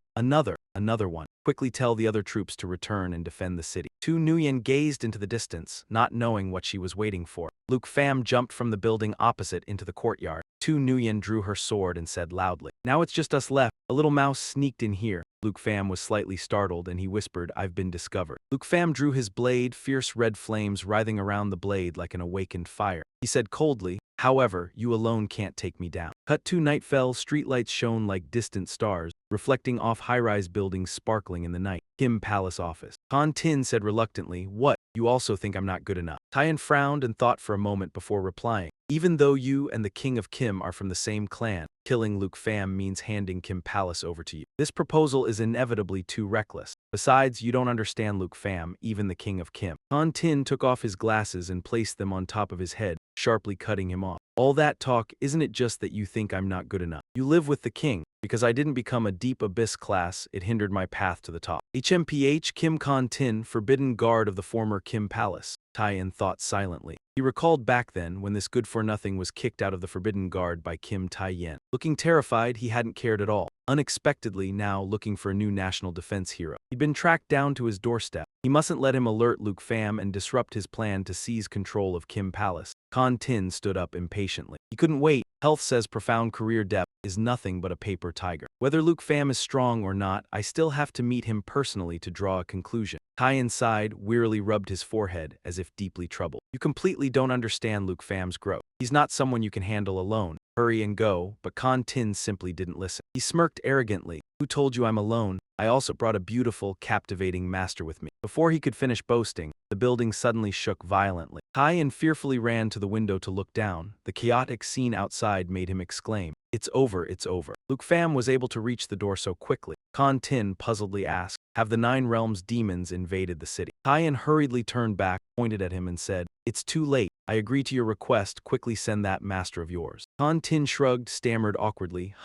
Another one. Quickly tell the other troops to return and defend the city." Tu Nguyen gazed into the distance, not knowing what she was waiting for. Luke Pham jumped from the building opposite into the courtyard. Tu Nguyen drew her sword and said loudly, "Now it's just us left. A little mouse sneaked in here." Luke Pham was slightly startled and he whispered, "I've been discovered." Luke Pham drew his blade, fierce red flames writhing around the blade like an awakened fire. He said coldly, "However, you alone can't take me down." Cut to night fell, streetlights shone like distant stars, reflecting off high-rise buildings sparkling in the night. Kim Palace office. Han Tin said reluctantly, "What? You also think I'm not good enough?" Tyen frowned and thought for a moment before replying, "Even though you and the King of Kim are from the same clan, killing Luke Pham means handing Kim Palace over to you. This proposal is inevitably too reckless. Besides, you don't understand Luke Pham, even the King of Kim." Han Tin took off his glasses and placed them on top of his head, sharply cutting him off. "All that talk, isn't it just that you think I'm not good enough? You live with the king. Because I didn't become a deep abyss class, it hindered my path to the top." HMPH Kim Kon Tin, forbidden guard of the former Kim Palace. Tyen thought silently. He recalled back then when this good-for-nothing was kicked out of the forbidden guard by Kim Tae-yen. Looking terrified, he hadn't cared at all. Unexpectedly, now looking for a new national defense hero. He'd been tracked down to his doorstep. He mustn't let him alert Luke Pham and disrupt his plan to seize control of Kim Palace. Kon Tin stood up impatiently. He couldn't wait. Health says profound career depth is nothing but a paper tiger. Whether Luke Pham is strong or not, I still have to meet him personally to draw a conclusion. Tyen sighed, wearily rubbed his forehead, as if deeply troubled. "You completely don't understand Luke Pham's growth. He's not someone you can handle alone. Hurry and go." But Kon Tin simply didn't listen. He smirked arrogantly. "Who told you I'm alone? I also brought a beautiful, captivating master with me." Before he could finish boasting, the building suddenly shook violently. Tyen fearfully ran to the window to look down. The chaotic scene outside made him exclaim, "It's over, it's over." Luke Pham was able to reach the door so quickly. Kon Tin puzzledly asked, "Have the Nine Realms demons invaded the city?" Tyen hurriedly turned back, pointed at him and said, "It's too late. I agree to your request. Quickly send that master of yours." Kon Tin shrugged, stammered awkwardly,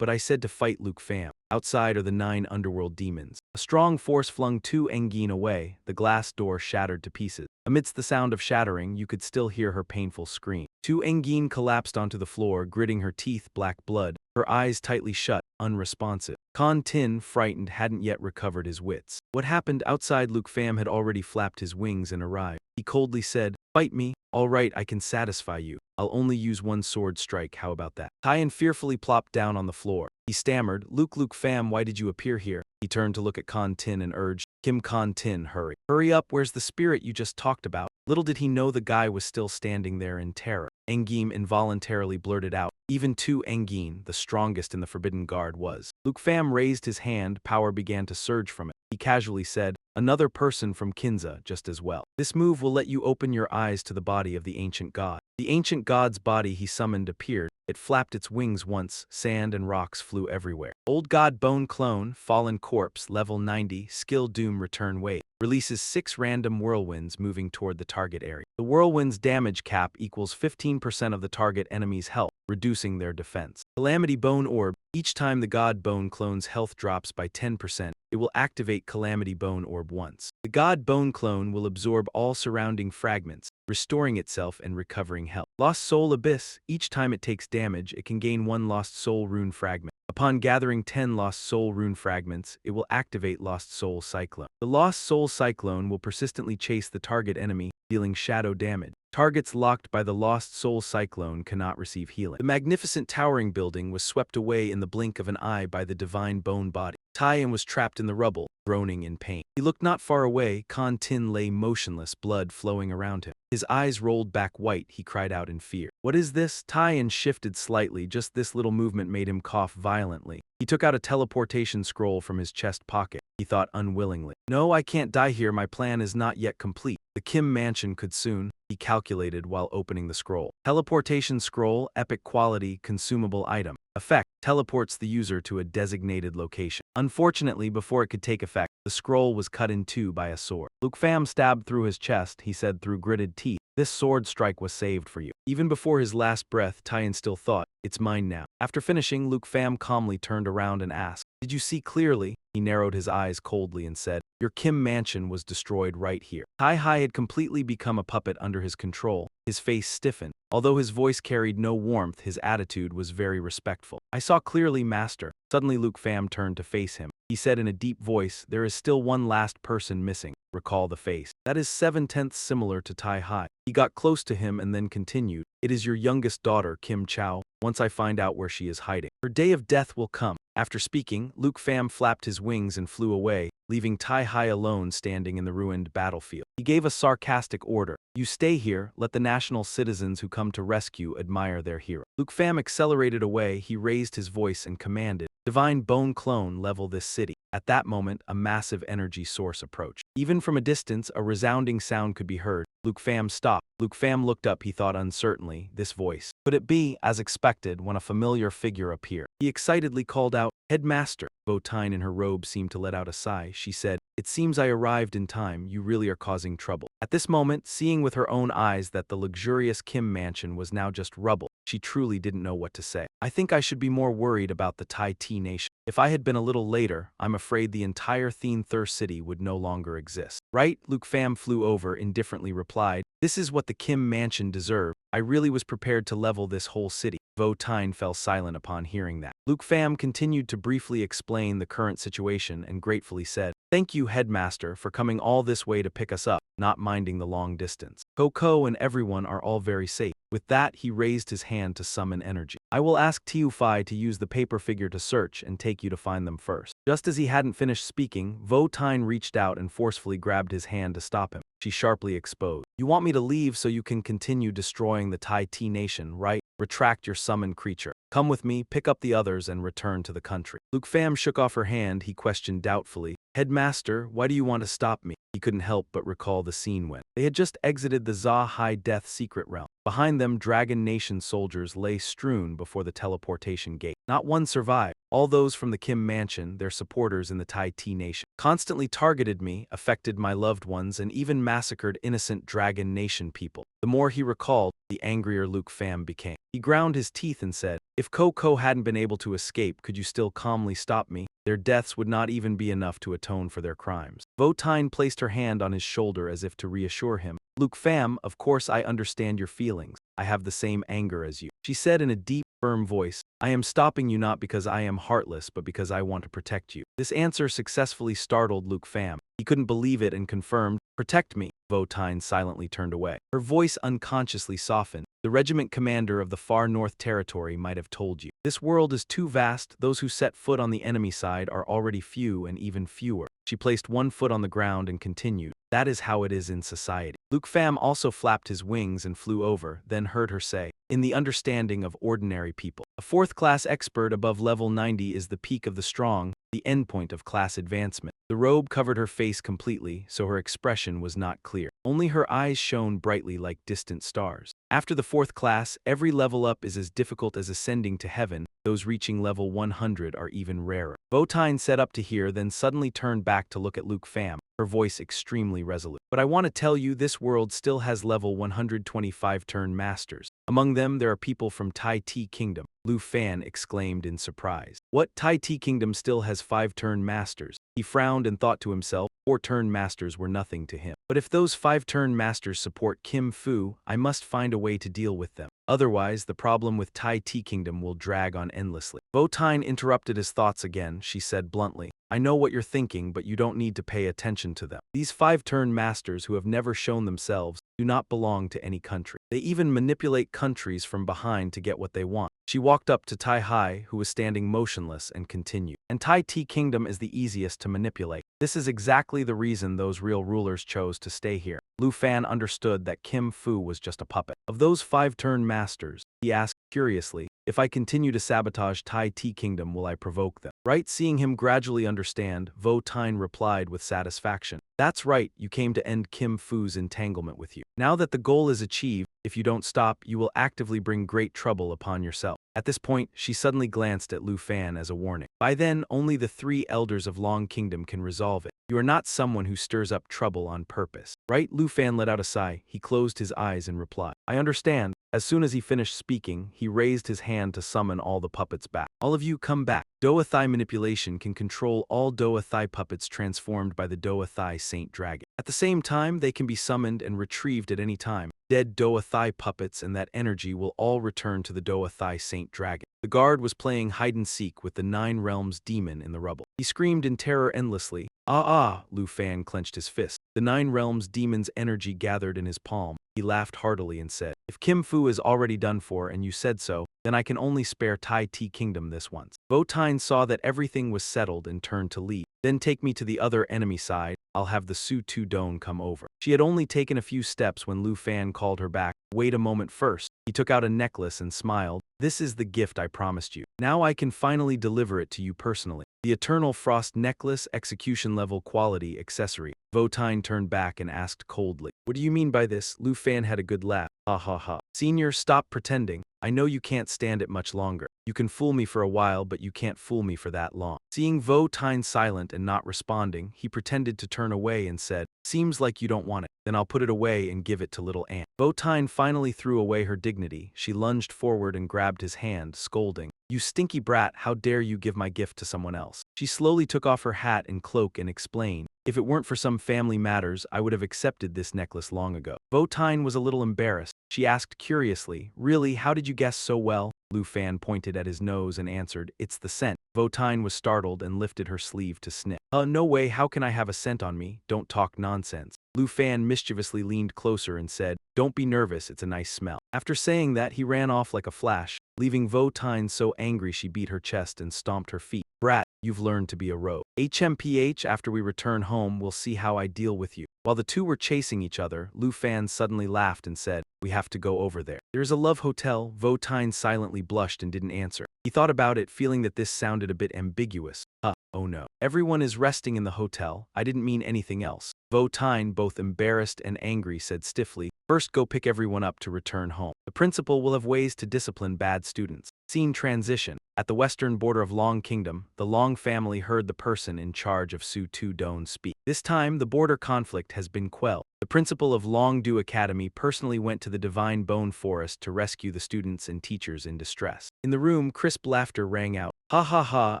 But I said to fight Luke Pham. Outside are the 9 underworld demons." A strong force flung Tu Engin away. The glass door shattered to pieces. Amidst the sound of shattering, you could still hear her painful scream. Tu Engin collapsed onto the floor, gritting her teeth black blood, her eyes tightly shut, unresponsive. Kon Tin, frightened, hadn't yet recovered his wits. What happened outside? Luke Pham had already flapped his wings and arrived. He coldly said, "Fight me. All right, I can satisfy you. I'll only use one sword strike, how about that?" Tyen fearfully plopped down on the floor. He stammered, Luke Pham, why did you appear here?" He turned to look at Kon Tin and urged, "Kim Kon Tin, hurry. Hurry up, where's the spirit you just talked about?" Little did he know the guy was still standing there in terror. Engin involuntarily blurted out, "Even Tu Engin, the strongest in the Forbidden Guard, was." Luke Pham raised his hand, power began to surge from it. He casually said, "Another person from Kinza, just as well. This move will let you open your eyes to the body of the ancient god." The ancient god's body he summoned appeared. It flapped its wings once, sand and rocks flew everywhere. Old God Bone Clone, Fallen Corpse, level 90, Skill Doom Return Wave. Releases 6 random whirlwinds moving toward the target area. The whirlwind's damage cap equals 15% of the target enemy's health, reducing their defense. Calamity Bone Orb. Each time the God Bone Clone's health drops by 10%, it will activate Calamity Bone Orb once. The God Bone Clone will absorb all surrounding fragments, restoring itself and recovering health. Lost Soul Abyss. Each time it takes damage, it can gain 1 Lost Soul Rune Fragment. Upon gathering 10 Lost Soul Rune Fragments, it will activate Lost Soul Cyclone. The Lost Soul Cyclone will persistently chase the target enemy, dealing shadow damage. Targets locked by the Lost Soul Cyclone cannot receive healing. The magnificent towering building was swept away in the blink of an eye by the divine bone body. Taiyan was trapped in the rubble, groaning in pain. He looked not far away. Kan Tin lay motionless, blood flowing around him. His eyes rolled back white. He cried out in fear. "What is this?" Taiyan shifted slightly. Just this little movement made him cough violently. He took out a teleportation scroll from his chest pocket. He thought unwillingly. "No, I can't die here. My plan is not yet complete. The Kim mansion could soon," he calculated while opening the scroll. Teleportation scroll, epic quality, consumable item. Effect: teleports the user to a designated location. Unfortunately, before it could take effect, the scroll was cut in two by a sword. Luke Pham stabbed through his chest. He said through gritted teeth, "This sword strike was saved for you." Even before his last breath, Taiyan still thought, "It's mine now." After finishing, Luke Pham calmly turned around and asked, "Did you see clearly?" He narrowed his eyes coldly and said, "Your Kim mansion was destroyed right here." Tai Hai had completely become a puppet under his control. His face stiffened. Although his voice carried no warmth, his attitude was very respectful. "I saw clearly, master." Suddenly Luke Pham turned to face him. He said in a deep voice, "There is still one last person missing. Recall the face. That is 7/10 similar to Tai Hai." He got close to him and then continued, "It is your youngest daughter, Kim Chow. Once I find out where she is hiding, her day of death will come." After speaking, Luke Pham flapped his wings and flew away, leaving Tai Hai alone standing in the ruined battlefield. He gave a sarcastic order, "You stay here, let the national citizens who come to rescue admire their hero." Luke Pham accelerated away. He raised his voice and commanded, "Divine Bone Clone, level this city." At that moment, a massive energy source approached. Even from a distance, a resounding sound could be heard. Luke Pham stopped. Luke Pham looked up. He thought uncertainly, this voice. Could it be, as expected, when a familiar figure appeared? He excitedly called out, "Headmaster." Votine in her robe seemed to let out a sigh. She said, "It seems I arrived in time. You really are causing trouble." At this moment, seeing with her own eyes that the luxurious Kim mansion was now just rubble, she truly didn't know what to say. "I think I should be more worried about the Tai T nation. If I had been a little later, I'm afraid the entire Thien Thur city would no longer exist." "Right?" Luke Pham flew over, indifferently replied, "This is what the Kim mansion deserved. I really was prepared to level this whole city." Votine fell silent upon hearing that. Luke Pham continued to briefly explain the current situation and gratefully said, "Thank you, Headmaster, for coming all this way to pick us up, not minding the long distance. Coco and everyone are all very safe." With that, he raised his hand to summon energy. "I will ask Tiu Fai to use the paper figure to search and take you to find them first." Just as he hadn't finished speaking, Votine reached out and forcefully grabbed his hand to stop him. She sharply exposed, "You want me to leave so you can continue destroying the Tai T nation, right? Retract your summoned creature. Come with me, pick up the others, and return to the country." Luke Pham shook off her hand. He questioned doubtfully, "Headmaster, why do you want to stop me?" He couldn't help but recall the scene when they had just exited the Za High Death secret realm. Behind them, Dragon Nation soldiers lay strewn before the teleportation gate. Not one survived. All those from the Kim mansion, their supporters in the Tai T nation, constantly targeted me, affected my loved ones, and even massacred innocent Dragon Nation people. The more he recalled, the angrier Luke Pham became. He ground his teeth and said, "If Coco hadn't been able to escape, could you still calmly stop me? Their deaths would not even be enough to atone for their crimes." Votine placed her hand on his shoulder as if to reassure him. "Luke Pham, of course I understand your feelings. I have the same anger as you," she said in a deep, firm voice. "I am stopping you not because I am heartless, but because I want to protect you." This answer successfully startled Luke Pham. He couldn't believe it and confirmed, "Protect me." Votine silently turned away. Her voice unconsciously softened. "The regiment commander of the Far North Territory might have told you. This world is too vast. Those who set foot on the enemy side are already few and even fewer." She placed one foot on the ground and continued, "That is how it is in society." Luke Pham also flapped his wings and flew over, then heard her say, "In the understanding of ordinary people. A fourth-class expert above level 90 is the peak of the strong, the endpoint of class advancement." The robe covered her face completely, so her expression was not clear. Only her eyes shone brightly like distant stars. "After the fourth class, every level up is as difficult as ascending to heaven. Those reaching level 100 are even rarer." Votine sat up to hear, then suddenly turned back to look at Luke Pham, her voice extremely resolute. "But I want to tell you, this world still has level 125 turn masters. Among them, there are people from Tai T Kingdom." Lu Fan exclaimed in surprise. "What? Tai T Kingdom still has 5 turn masters?" He frowned and thought to himself, 4 turn masters were nothing to him. But if those 5 turn masters support Kim Fu, I must find a way to deal with them. Otherwise, the problem with Tai T Kingdom will drag on endlessly. Votine interrupted his thoughts again. She said bluntly, I know what you're thinking, but you don't need to pay attention to them. These five-turn masters who have never shown themselves do not belong to any country. They even manipulate countries from behind to get what they want. She walked up to Tai Hai, who was standing motionless, and continued. And Tai Ti Kingdom is the easiest to manipulate. This is exactly the reason those real rulers chose to stay here. Lu Fan understood that Kim Fu was just a puppet. Of those five-turn masters, he asked curiously, if I continue to sabotage Tai Ti Kingdom, will I provoke them? Right? Seeing him gradually understand, Vo Tine replied with satisfaction. That's right, you came to end Kim Fu's entanglement with you. Now that the goal is achieved, if you don't stop, you will actively bring great trouble upon yourself. At this point, she suddenly glanced at Lu Fan as a warning. By then, only the three elders of Long Kingdom can resolve it. You are not someone who stirs up trouble on purpose. Right? Lu Fan let out a sigh. He closed his eyes and replied, I understand. As soon as he finished speaking, he raised his hand to summon all the puppets back. All of you come back. Doa Thai manipulation can control all Doa Thai puppets transformed by the Doa Thai Saint Dragon. At the same time, they can be summoned and retrieved at any time. Dead Doa Thai puppets and that energy will all return to the Doa Thai Saint Dragon. The guard was playing hide-and-seek with the Nine Realms demon in the rubble. He screamed in terror endlessly. Lu Fan clenched his fist. The Nine Realms demon's energy gathered in his palm. He laughed heartily and said, if Kim Fu is already done for and you said so, then I can only spare Tai Ti Kingdom this once. Vo Tine saw that everything was settled and turned to leave. Then take me to the other enemy side. I'll have the Su Tu Don come over. She had only taken a few steps when Lu Fan called her back. Wait a moment first. He took out a necklace and smiled. This is the gift I promised you. Now I can finally deliver it to you personally. The Eternal Frost Necklace Execution Level Quality Accessory. Vo Tine turned back and asked coldly, what do you mean by this? Lu Fan had a good laugh. Ha ha ha. Senior, stop pretending. I know you can't stand it much longer. You can fool me for a while, but you can't fool me for that long. Seeing Vo Tine silent and not responding, he pretended to turn away and said, seems like you don't want it. Then I'll put it away and give it to little Ant. Vo Tine finally threw away her dignity. She lunged forward and grabbed his hand, scolding, you stinky brat, how dare you give my gift to someone else? She slowly took off her hat and cloak and explained, if it weren't for some family matters, I would have accepted this necklace long ago. Vo Tine was a little embarrassed. She asked curiously, really, how did you guess so well? Lu Fan pointed at his nose and answered, it's the scent. Vo Tine was startled and lifted her sleeve to sniff. No way, how can I have a scent on me? Don't talk nonsense. Lu Fan mischievously leaned closer and said, don't be nervous, it's a nice smell. After saying that, he ran off like a flash, leaving Vo Tine so angry she beat her chest and stomped her feet. Brat, you've learned to be a rogue. HMPH, after we return home, we'll see how I deal with you. While the two were chasing each other, Lu Fan suddenly laughed and said, we have to go over there. There's a love hotel. Vo Tine silently blushed and didn't answer. He thought about it, feeling that this sounded a bit ambiguous. Oh no. Everyone is resting in the hotel. I didn't mean anything else. Vo Tine, both embarrassed and angry, said stiffly, first go pick everyone up to return home. The principal will have ways to discipline bad students. Scene transition. At the western border of Long Kingdom, the Long family heard the person in charge of Su Tu Don speak. This time, the border conflict has been quelled. The principal of Long Du Academy personally went to the Divine Bone Forest to rescue the students and teachers in distress. In the room, crisp laughter rang out. Ha ha ha,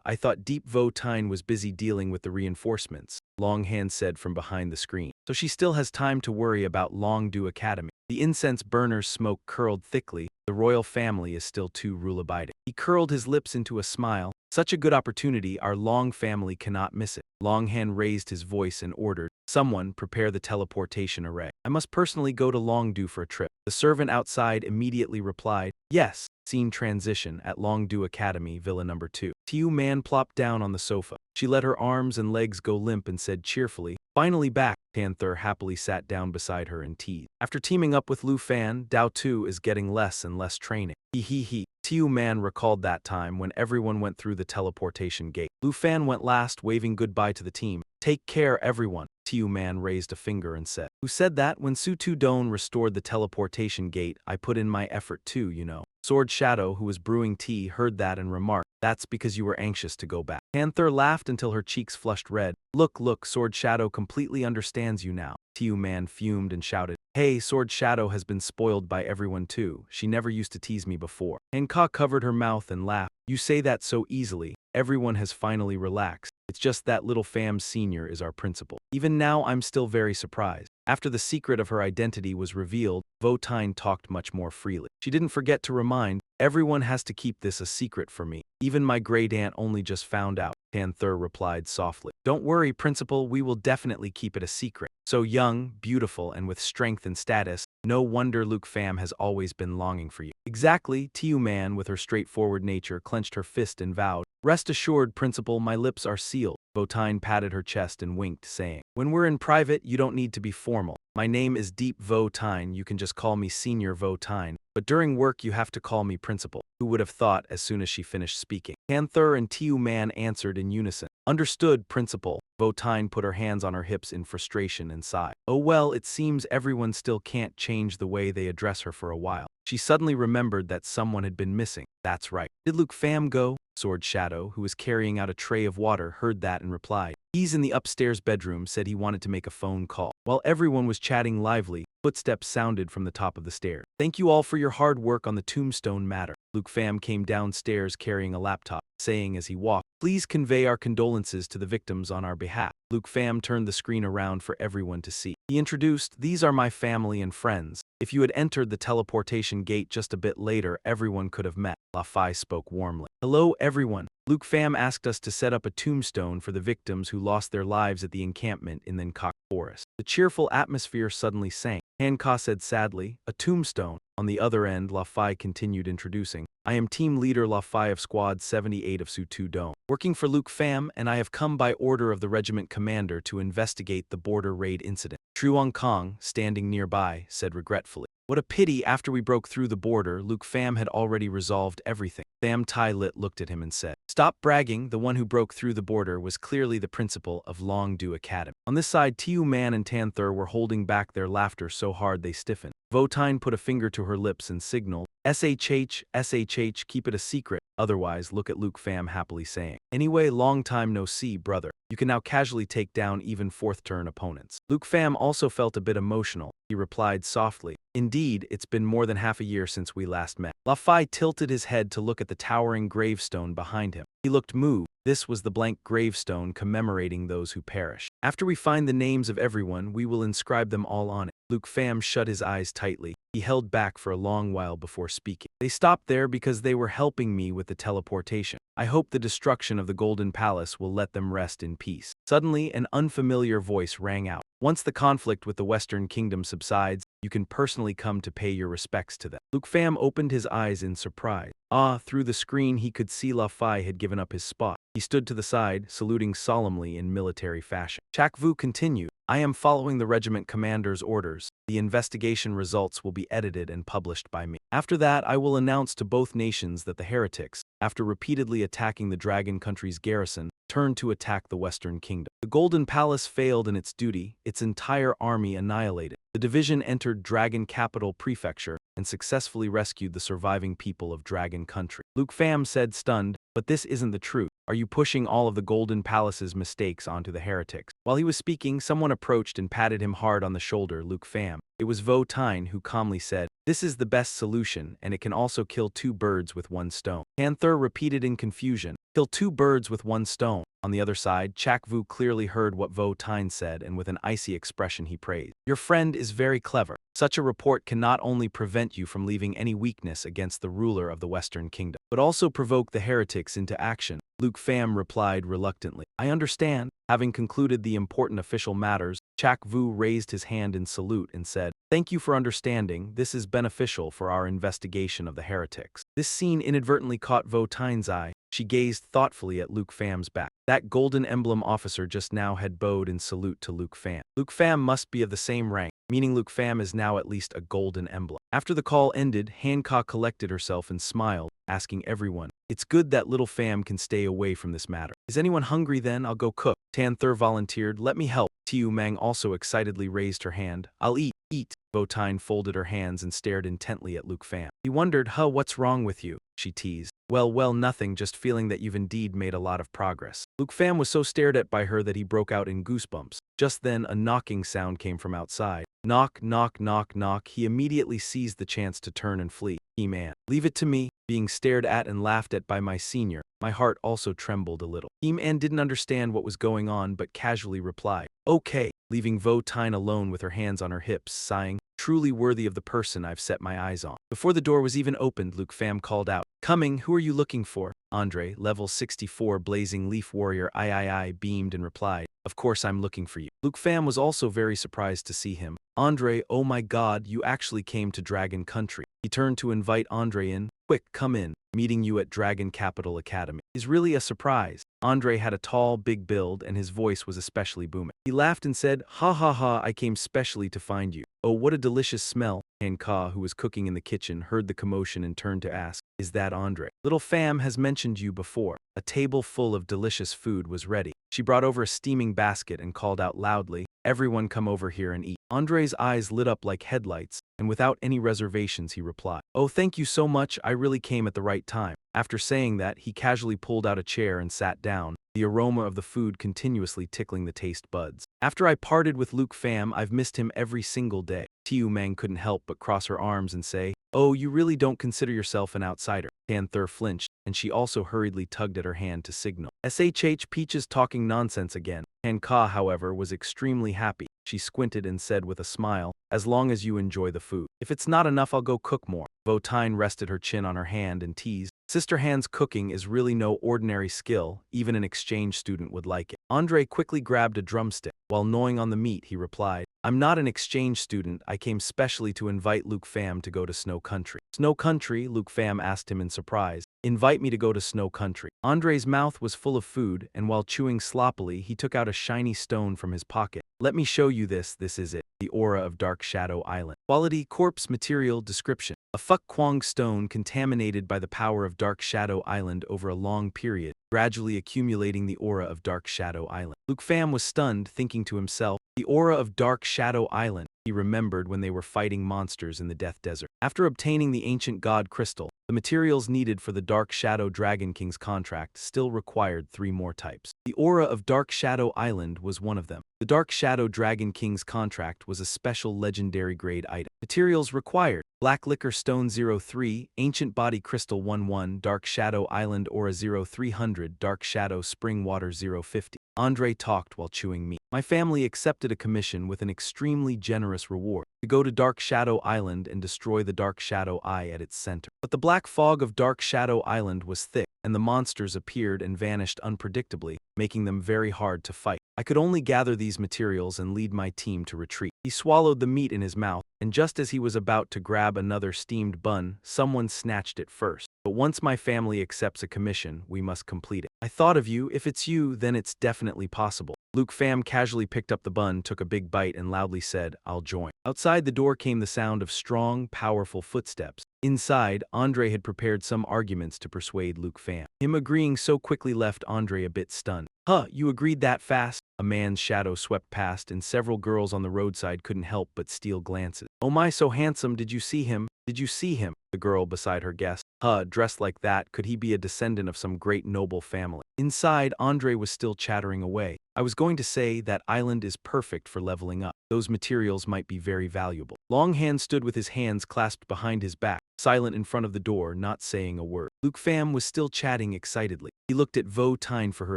I thought Deep Vo Tine was busy dealing with the reinforcements, Longhand said from behind the screen. So she still has time to worry about Long Du Academy. The incense burner's smoke curled thickly. The royal family is still too rule-abiding. He curled his lips into a smile. Such a good opportunity, our Long family cannot miss it. Longhand raised his voice and ordered, someone prepare the teleportation array. I must personally go to Longdu for a trip. The servant outside immediately replied, yes. Scene transition at Longdu Academy, Villa Number 2. Tiu Man plopped down on the sofa. She let her arms and legs go limp and said cheerfully, finally back. Panther happily sat down beside her and teased. After teaming up with Lu Fan, Dao Tu is getting less and less training. He. Tiu Man recalled that time when everyone went through the teleportation gate. Lu Fan went last, waving goodbye to the team. Take care, everyone. Tiu Man raised a finger and said, who said that? When Su Tu Don restored the teleportation gate, I put in my effort too, you know. Sword Shadow, who was brewing tea, heard that and remarked, that's because you were anxious to go back. Panther laughed until her cheeks flushed red. Look, Sword Shadow completely understands you now. Tiu Man fumed and shouted, hey, Sword Shadow has been spoiled by everyone too. She never used to tease me before. Hanka covered her mouth and laughed. You say that so easily. Everyone has finally relaxed. It's just that little Pham Senior is our principal. Even now, I'm still very surprised. After the secret of her identity was revealed, Vo Tine talked much more freely. She didn't forget to remind, everyone has to keep this a secret for me. Even my great aunt only just found out. Panther replied softly. Don't worry, Principal, we will definitely keep it a secret. So young, beautiful, and with strength and status, no wonder Luke Pham has always been longing for you. Exactly, Tiu Man, with her straightforward nature, clenched her fist and vowed. Rest assured, Principal, my lips are sealed. Votine patted her chest and winked, saying, when we're in private, you don't need to be formal. My name is Deep Votine, you can just call me Senior Votine, but during work you have to call me Principal. Who would have thought as soon as she finished speaking? Panther and Tiu Man answered in unison. Understood, Principal. Votine put her hands on her hips in frustration and sighed. Oh well, it seems everyone still can't change the way they address her for a while. She suddenly remembered that someone had been missing. That's right. Did Luke Pham go? Sword Shadow, who was carrying out a tray of water, heard that and replied. He's in the upstairs bedroom, said he wanted to make a phone call. While everyone was chatting lively, footsteps sounded from the top of the stairs. Thank you all for your hard work on the tombstone matter. Luke Pham came downstairs carrying a laptop, saying as he walked, please convey our condolences to the victims on our behalf. Luke Pham turned the screen around for everyone to see. He introduced, these are my family and friends. If you had entered the teleportation gate just a bit later, everyone could have met. La Fai spoke warmly. Hello, everyone. Luke Pham asked us to set up a tombstone for the victims who lost their lives at the encampment in the Hancock Forest. The cheerful atmosphere suddenly sank. Hancock said sadly, a tombstone. On the other end, La Fai continued introducing. I am team leader La Fai of Squad 78 of Sutu Dome, working for Luke Pham, and I have come by order of the regiment commander to investigate the border raid incident. Truong Kong, standing nearby, said regretfully. What a pity, after we broke through the border, Luke Pham had already resolved everything. Tham Tai Lit looked at him and said, stop bragging, the one who broke through the border was clearly the principal of Longdu Academy. On this side, Tiu Man and Tanther were holding back their laughter so hard they stiffened. Votine put a finger to her lips and signaled, SHH, SHH, keep it a secret, otherwise look at Luke Pham happily saying, anyway, long time no see, brother. You can now casually take down even fourth-turn opponents. Luke Pham also felt a bit emotional. He replied softly, indeed, it's been more than half a year since we last met. La Fai tilted his head to look at the towering gravestone behind him. He looked moved. This was the blank gravestone commemorating those who perished. After we find the names of everyone, we will inscribe them all on it. Luke Pham shut his eyes tightly. He held back for a long while before speaking. They stopped there because they were helping me with the teleportation. I hope the destruction of the Golden Palace will let them rest in peace. Suddenly, an unfamiliar voice rang out. Once the conflict with the Western Kingdom subsides, you can personally come to pay your respects to them. Luke Pham opened his eyes in surprise. Through the screen he could see La Fai had given up his spot. He stood to the side, saluting solemnly in military fashion. Chak Vu continued, I am following the regiment commander's orders. The investigation results will be edited and published by me. After that, I will announce to both nations that the heretics, after repeatedly attacking the Dragon Country's garrison, turned to attack the Western Kingdom. The Golden Palace failed in its duty, its entire army annihilated. The division entered Dragon Capital Prefecture and successfully rescued the surviving people of Dragon Country. Luke Pham said stunned, but this isn't the truth. Are you pushing all of the Golden Palace's mistakes onto the heretics? While he was speaking, someone approached and patted him hard on the shoulder. Luke Pham. It was Votine who calmly said, this is the best solution, and it can also kill two birds with one stone. Panther repeated in confusion, kill two birds with one stone. On the other side, Chak Vu clearly heard what Votine said, and with an icy expression he praised. Your friend is very clever. Such a report can not only prevent you from leaving any weakness against the ruler of the Western Kingdom, but also provoke the heretics into action. Luke Pham replied reluctantly, I understand. Having concluded the important official matters, Chak Vu raised his hand in salute and said, thank you for understanding. This is beneficial for our investigation of the heretics. This scene inadvertently caught Votine's eye. She gazed thoughtfully at Luke Pham's back. That golden emblem officer just now had bowed in salute to Luke Pham. Luke Pham must be of the same rank, meaning Luke Pham is now at least a golden emblem. After the call ended, Hancock collected herself and smiled, asking everyone, it's good that little Pham can stay away from this matter. Is anyone hungry then? I'll go cook. Tanther volunteered, let me help. Tiu Mang also excitedly raised her hand. I'll eat. Eat. Votine folded her hands and stared intently at Luke Pham. He wondered, what's wrong with you? She teased. Well, nothing, just feeling that you've indeed made a lot of progress. Luke Pham was so stared at by her that he broke out in goosebumps. Just then, a knocking sound came from outside. Knock, knock, knock, knock. He immediately seized the chance to turn and flee. He-Man. Leave it to me. Being stared at and laughed at by my senior, my heart also trembled a little. He-Man didn't understand what was going on but casually replied, okay, leaving Votine alone with her hands on her hips, sighing, truly worthy of the person I've set my eyes on. Before the door was even opened, Luke Pham called out, Coming, who are you looking for? Andre, level 64 blazing leaf warrior I beamed and replied, of course I'm looking for you. Luke Pham was also very surprised to see him. Andre, oh my god, you actually came to Dragon Country. He turned to invite Andre in. Quick, come in. Meeting you at Dragon Capital Academy is really a surprise. Andre had a tall, big build and his voice was especially booming. He laughed and said, ha ha ha, I came specially to find you. Oh, what a delicious smell. Ka, who was cooking in the kitchen, heard the commotion and turned to ask, is that Andre? Little Pham has mentioned you before. A table full of delicious food was ready. She brought over a steaming basket and called out loudly, everyone come over here and eat. Andre's eyes lit up like headlights, and without any reservations he replied, oh thank you so much, I really came at the right time. After saying that, he casually pulled out a chair and sat down, the aroma of the food continuously tickling the taste buds. After I parted with Luke Pham, I've missed him every single day. Tiu Mang couldn't help but cross her arms and say, oh, you really don't consider yourself an outsider. Panther flinched, and she also hurriedly tugged at her hand to signal. SHH Peaches talking nonsense again. Ka, however, was extremely happy. She squinted and said with a smile, as long as you enjoy the food. If it's not enough, I'll go cook more. Votine rested her chin on her hand and teased, Sister Han's cooking is really no ordinary skill, even an exchange student would like it. Andre quickly grabbed a drumstick. While gnawing on the meat, he replied, I'm not an exchange student, I came specially to invite Luke Pham to go to Snow Country. Snow Country? Luke Pham asked him in surprise. Invite me to go to Snow Country. Andre's mouth was full of food, and while chewing sloppily, he took out a shiny stone from his pocket. Let me show you this is it. The aura of Dark Shadow Island. Quality, corpse, material, description. A Fuck Kwang stone contaminated by the power of Dark Shadow Island over a long period, gradually accumulating the aura of Dark Shadow Island. Luke Pham was stunned, thinking to himself, the aura of Dark Shadow Island. He remembered when they were fighting monsters in the Death Desert. After obtaining the ancient god crystal, the materials needed for the Dark Shadow Dragon King's contract still required 3 more types. The aura of Dark Shadow Island was one of them. The Dark Shadow Dragon King's contract was a special legendary grade item. Materials required: Black Liquor Stone 03, Ancient Body Crystal 11, Dark Shadow Island Aura 0300, Dark Shadow Spring Water 050. Andre talked while chewing meat. My family accepted a commission with an extremely generous reward to go to Dark Shadow Island and destroy the Dark Shadow Eye at its center. But the black fog of Dark Shadow Island was thick, and the monsters appeared and vanished unpredictably, making them very hard to fight. I could only gather these materials and lead my team to retreat. He swallowed the meat in his mouth, and just as he was about to grab another steamed bun, someone snatched it first. But once my family accepts a commission, we must complete it. I thought of you. If it's you, then it's definitely possible. Luke Pham casually picked up the bun, took a big bite, and loudly said, I'll join. Outside the door came the sound of strong, powerful footsteps. Inside, Andre had prepared some arguments to persuade Luke Pham. Him agreeing so quickly left Andre a bit stunned. Huh, you agreed that fast? A man's shadow swept past, and several girls on the roadside couldn't help but steal glances. Oh my, so handsome, did you see him? Did you see him? The girl beside her guessed. Dressed like that, could he be a descendant of some great noble family? Inside, Andre was still chattering away. I was going to say that island is perfect for leveling up. Those materials might be very valuable. Longhand stood with his hands clasped behind his back, silent in front of the door, not saying a word. Luke Pham was still chatting excitedly. He looked at Votine for her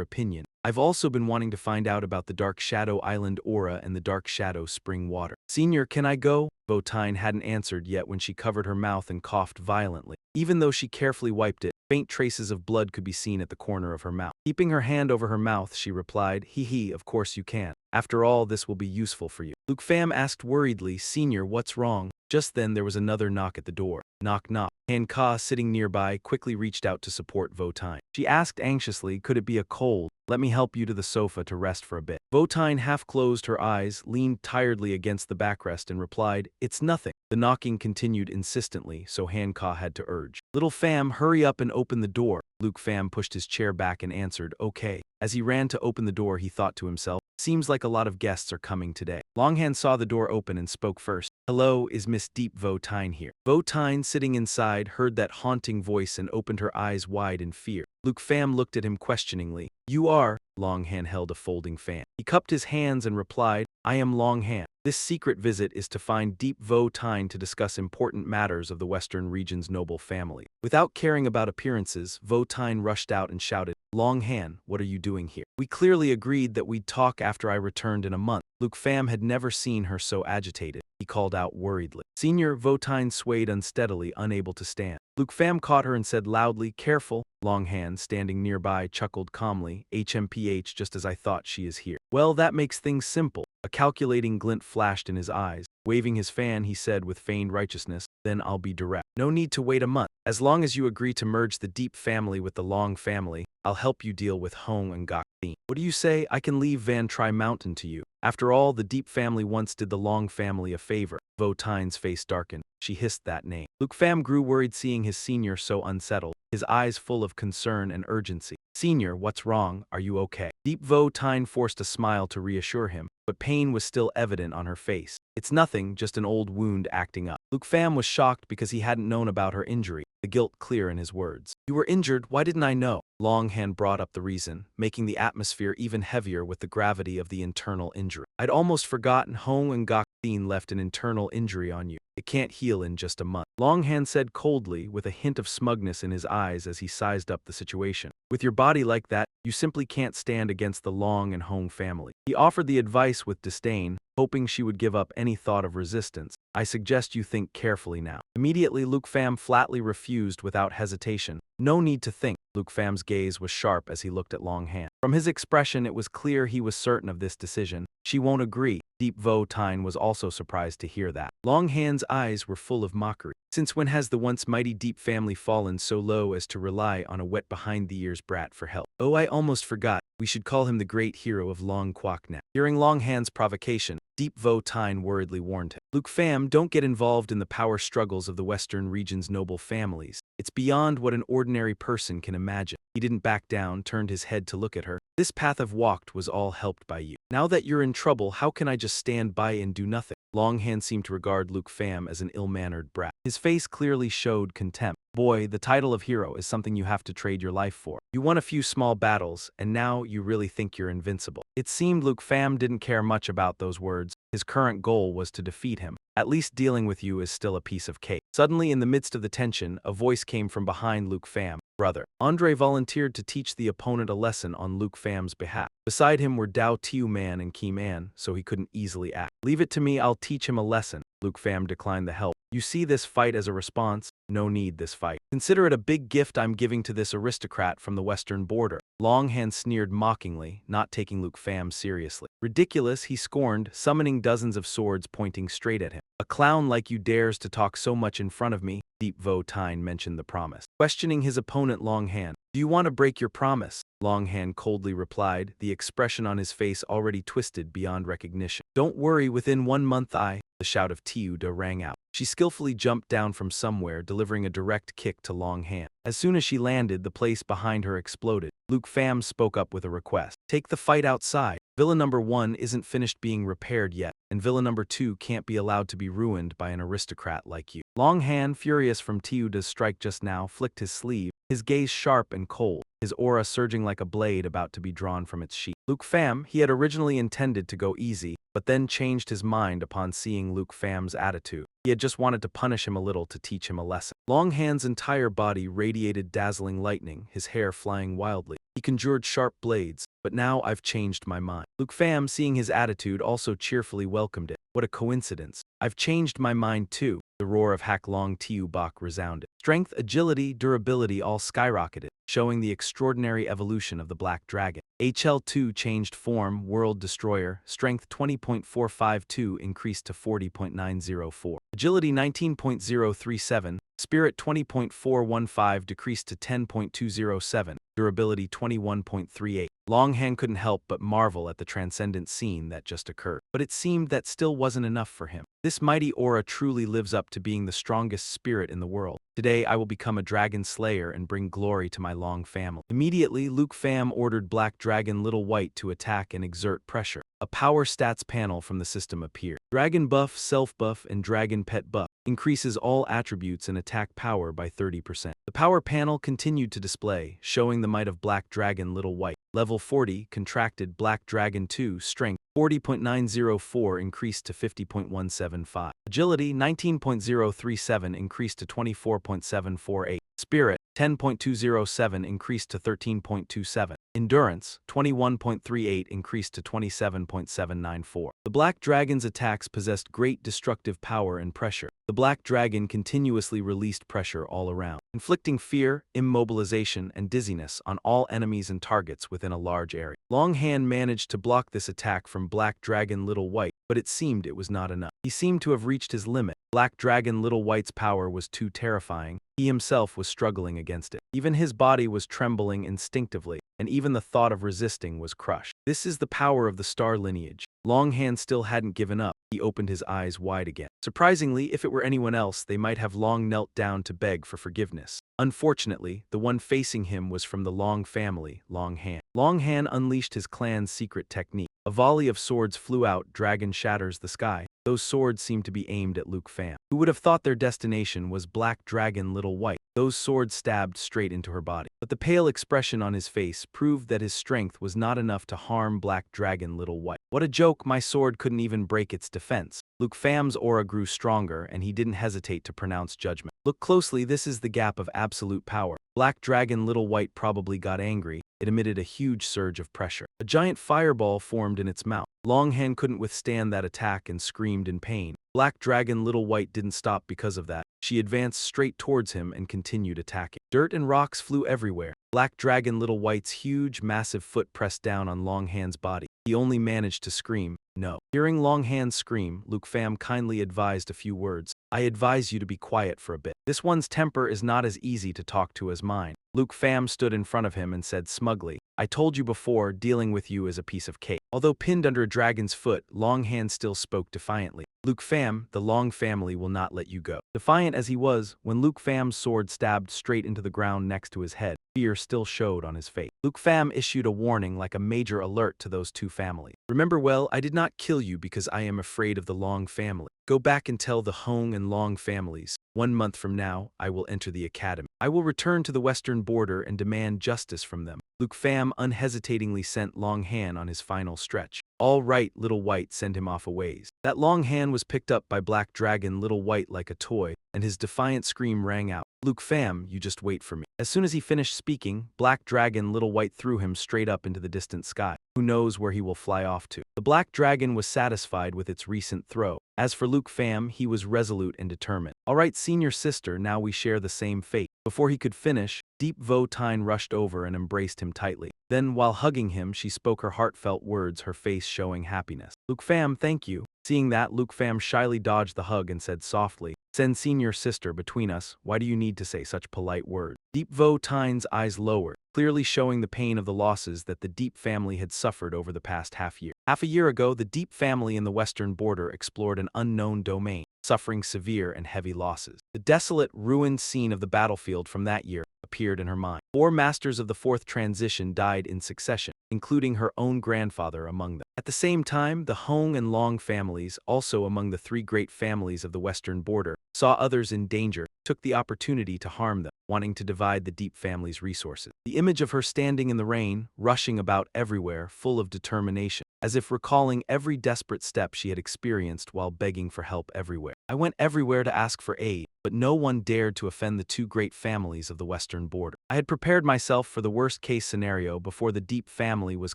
opinion. I've also been wanting to find out about the Dark Shadow Island aura and the Dark Shadow Spring Water. Senior, can I go? Votine hadn't answered yet when she covered her mouth and coughed violently. Even though she carefully wiped it, faint traces of blood could be seen at the corner of her mouth. Keeping her hand over her mouth, she replied, hee, of course you can. After all, this will be useful for you. Luke Pham asked worriedly, Senior, what's wrong? Just then there was another knock at the door. Knock knock. Ka, sitting nearby, quickly reached out to support Votine. She asked anxiously, could it be a cold? Let me help you to the sofa to rest for a bit. Votine half closed her eyes, leaned tiredly against the backrest and replied, it's nothing. The knocking continued insistently, so Ka had to urge. Little Pham, hurry up and open the door. Luke Pham pushed his chair back and answered, okay. As he ran to open the door, he thought to himself, seems like a lot of guests are coming today. Longhand saw the door open and spoke first. Hello, is Miss Deep Votine here? Votine, sitting inside, heard that haunting voice and opened her eyes wide in fear. Luke Pham looked at him questioningly. You are? Longhand held a folding fan. He cupped his hands and replied, I am Longhand. This secret visit is to find Deep Votine to discuss important matters of the Western region's noble family. Without caring about appearances, Votine rushed out and shouted, Longhand, what are you doing here? We clearly agreed that we'd talk after I returned in a month. Luke Pham had never seen her so agitated. He called out worriedly. Senior, Votine swayed unsteadily, unable to stand. Luke Pham caught her and said loudly, "Careful." Longhand, standing nearby, chuckled calmly, "HMPH, just as I thought, she is here." "Well, that makes things simple." A calculating glint flashed in his eyes. Waving his fan, he said with feigned righteousness, "Then I'll be direct. No need to wait a month. As long as you agree to merge the Deep family with the Long family, I'll help you deal with Hong and Gok Thien. What do you say? I can leave Van Tri Mountain to you. After all, the Deep family once did the Long family a favor." Vo Tine's face darkened. She hissed that name. Luke Pham grew worried seeing his senior so unsettled, his eyes full of concern and urgency. "Senior, what's wrong? Are you okay?" Deep Vo Tine forced a smile to reassure him, but pain was still evident on her face. "It's nothing, just an old wound acting up." Luke Pham was shocked because he hadn't known about her injury, the guilt clear in his words. "You were injured? Why didn't I know?" Longhand brought up the reason, making the atmosphere even heavier with the gravity of the internal injury. "I'd almost forgotten. Hong and Gok Thien left an internal injury on you. It can't heal in just a month." Longhand said coldly, with a hint of smugness in his eyes as he sized up the situation. "With your body like that, you simply can't stand against the Long and Hong family." He offered the advice with disdain, hoping she would give up any thought of resistance. "I suggest you think carefully now." Immediately, Luke Pham flatly refused without hesitation. "No need to think." Luke Pham's gaze was sharp as he looked at Longhand. From his expression, it was clear he was certain of this decision. "She won't agree." Deep Vo Tine was also surprised to hear that. Longhand's eyes were full of mockery. "Since when has the once mighty Deep family fallen so low as to rely on a wet behind-the-ears brat for help? Oh, I almost forgot. We should call him the great hero of Long Kwok now." Hearing Longhand's provocation, Deep Vo Tine worriedly warned him. "Luke Pham, don't get involved in the power struggles of the Western region's noble families. It's beyond what an ordinary person can imagine." He didn't back down, turned his head to look at her. "This path I've walked was all helped by you. Now that you're in trouble, how can I just stand by and do nothing?" Longhand seemed to regard Luke Pham as an ill-mannered brat. His face clearly showed contempt. "Boy, the title of hero is something you have to trade your life for. You won a few small battles, and now you really think you're invincible." It seemed Luke Pham didn't care much about those words. His current goal was to defeat him. "At least dealing with you is still a piece of cake." Suddenly, in the midst of the tension, a voice came from behind Luke Pham. "Brother." Andre volunteered to teach the opponent a lesson on Luke Pham's behalf. Beside him were Dao Tiu Man and Ki Man, so he couldn't easily act. "Leave it to me, I'll teach him a lesson." Luke Pham declined the help. "You see this fight as a response? No need this fight. Consider it a big gift I'm giving to this aristocrat from the western border." Longhand sneered mockingly, not taking Luke Pham seriously. "Ridiculous," he scorned, summoning dozens of swords pointing straight at him. "A clown like you dares to talk so much in front of me." Deep Vo Tine mentioned the promise. Questioning his opponent Longhand, "Do you want to break your promise?" Longhand coldly replied, the expression on his face already twisted beyond recognition. "Don't worry, within 1 month The shout of Tiu Da rang out. She skillfully jumped down from somewhere, delivering a direct kick to Longhand. As soon as she landed, the place behind her exploded. Luke Pham spoke up with a request. "Take the fight outside. Villa number 1 isn't finished being repaired yet, and Villa number 2 can't be allowed to be ruined by an aristocrat like you." Longhand, furious from Tiu Da's strike just now, flicked his sleeve, his gaze sharp and cold, his aura surging like a blade about to be drawn from its sheath. Luke Pham, he had originally intended to go easy, but then changed his mind upon seeing Luke Pham's attitude. He had just wanted to punish him a little to teach him a lesson. Longhand's entire body radiated dazzling lightning, his hair flying wildly. He conjured sharp blades, "But now I've changed my mind." Luke Pham, seeing his attitude, also cheerfully welcomed it. "What a coincidence. I've changed my mind too." The roar of Hak Long Tiu Bak resounded. Strength, agility, durability all skyrocketed, showing the extraordinary evolution of the Black Dragon. HL2 changed form, World Destroyer, strength 20.452 increased to 40.904. Agility 19.037, Spirit 20.415 decreased to 10.207, durability 21.38. Longhand couldn't help but marvel at the transcendent scene that just occurred. But it seemed that still wasn't enough for him. "This mighty aura truly lives up to being the strongest spirit in the world. Today I will become a dragon slayer and bring glory to my Long family." Immediately, Luke Pham ordered Black Dragon Little White to attack and exert pressure. A power stats panel from the system appeared. Dragon Buff, Self Buff, and Dragon Pet Buff increases all attributes and attack power by 30%. The power panel continued to display, showing the might of Black Dragon Little White. Level 40, contracted Black Dragon 2, strength 40.904 increased to 50.175. Agility 19.037 increased to 24.748. Spirit 10.207 increased to 13.27. Endurance, 21.38 increased to 27.794. The Black Dragon's attacks possessed great destructive power and pressure. The Black Dragon continuously released pressure all around, inflicting fear, immobilization, and dizziness on all enemies and targets within a large area. Longhand managed to block this attack from Black Dragon Little White, but it seemed it was not enough. He seemed to have reached his limit. Black Dragon Little White's power was too terrifying. He himself was struggling against it. Even his body was trembling instinctively, and even the thought of resisting was crushed. This is the power of the star lineage. Longhand still hadn't given up. He opened his eyes wide again. Surprisingly, if it were anyone else, they might have long knelt down to beg for forgiveness. Unfortunately, the one facing him was from the Long family, Longhand. Longhand unleashed his clan's secret technique. A volley of swords flew out, dragon shatters the sky. Those swords seemed to be aimed at Luke Pham. Who would have thought their destination was Black Dragon Little White? Those swords stabbed straight into her body. But the pale expression on his face proved that his strength was not enough to harm Black Dragon Little White. What a joke, my sword couldn't even break its defense. Luke Pham's aura grew stronger, and he didn't hesitate to pronounce judgment. Look closely, this is the gap of absolute power. Black Dragon Little White probably got angry. It emitted a huge surge of pressure. A giant fireball formed in its mouth. Longhand couldn't withstand that attack and screamed in pain. Black Dragon Little White didn't stop because of that. She advanced straight towards him and continued attacking. Dirt and rocks flew everywhere. Black Dragon Little White's huge, massive foot pressed down on Longhand's body. He only managed to scream, no. Hearing Longhand scream, Luke Pham kindly advised a few words. I advise you to be quiet for a bit. This one's temper is not as easy to talk to as mine. Luke Pham stood in front of him and said smugly, I told you before, dealing with you is a piece of cake. Although pinned under a dragon's foot, Longhand still spoke defiantly. Luke Pham, the Long family will not let you go. Defiant as he was, when Luke Pham's sword stabbed straight into the ground next to his head, fear still showed on his face. Luke Pham issued a warning like a major alert to those two families. Remember well, I did not kill you because I am afraid of the Long family. Go back and tell the Hong and Long families. 1 month from now, I will enter the academy. I will return to the western border and demand justice from them. Luke Pham unhesitatingly sent Longhand on his final stretch. All right, Little White, send him off a ways. That Longhand was picked up by Black Dragon Little White like a toy, and his defiant scream rang out. Luke Pham, you just wait for me. As soon as he finished speaking, Black Dragon Little White threw him straight up into the distant sky. Who knows where he will fly off to? The Black Dragon was satisfied with its recent throw. As for Luke Pham, he was resolute and determined. All right, senior sister, now we share the same fate. Before he could finish, Deep Vo Tine rushed over and embraced him tightly. Then, while hugging him, she spoke her heartfelt words, her face showing happiness. Luke Pham, thank you. Seeing that, Luke Pham shyly dodged the hug and said softly, send senior sister between us, why do you need to say such polite words? Deep Vo Tine's eyes lowered, clearly showing the pain of the losses that the Deep family had suffered over the past half year. Half a year ago, the Deep family in the western border explored an unknown domain, suffering severe and heavy losses. The desolate, ruined scene of the battlefield from that year appeared in her mind. 4 masters of the fourth transition died in succession, including her own grandfather among them. At the same time, the Hong and Long families, also among the 3 great families of the western border, saw others in danger, took the opportunity to harm them, wanting to divide the Deep family's resources. The image of her standing in the rain, rushing about everywhere, full of determination, as if recalling every desperate step she had experienced while begging for help everywhere. I went everywhere to ask for aid, but no one dared to offend the 2 great families of the western border. I had prepared myself for the worst-case scenario before the Deep family was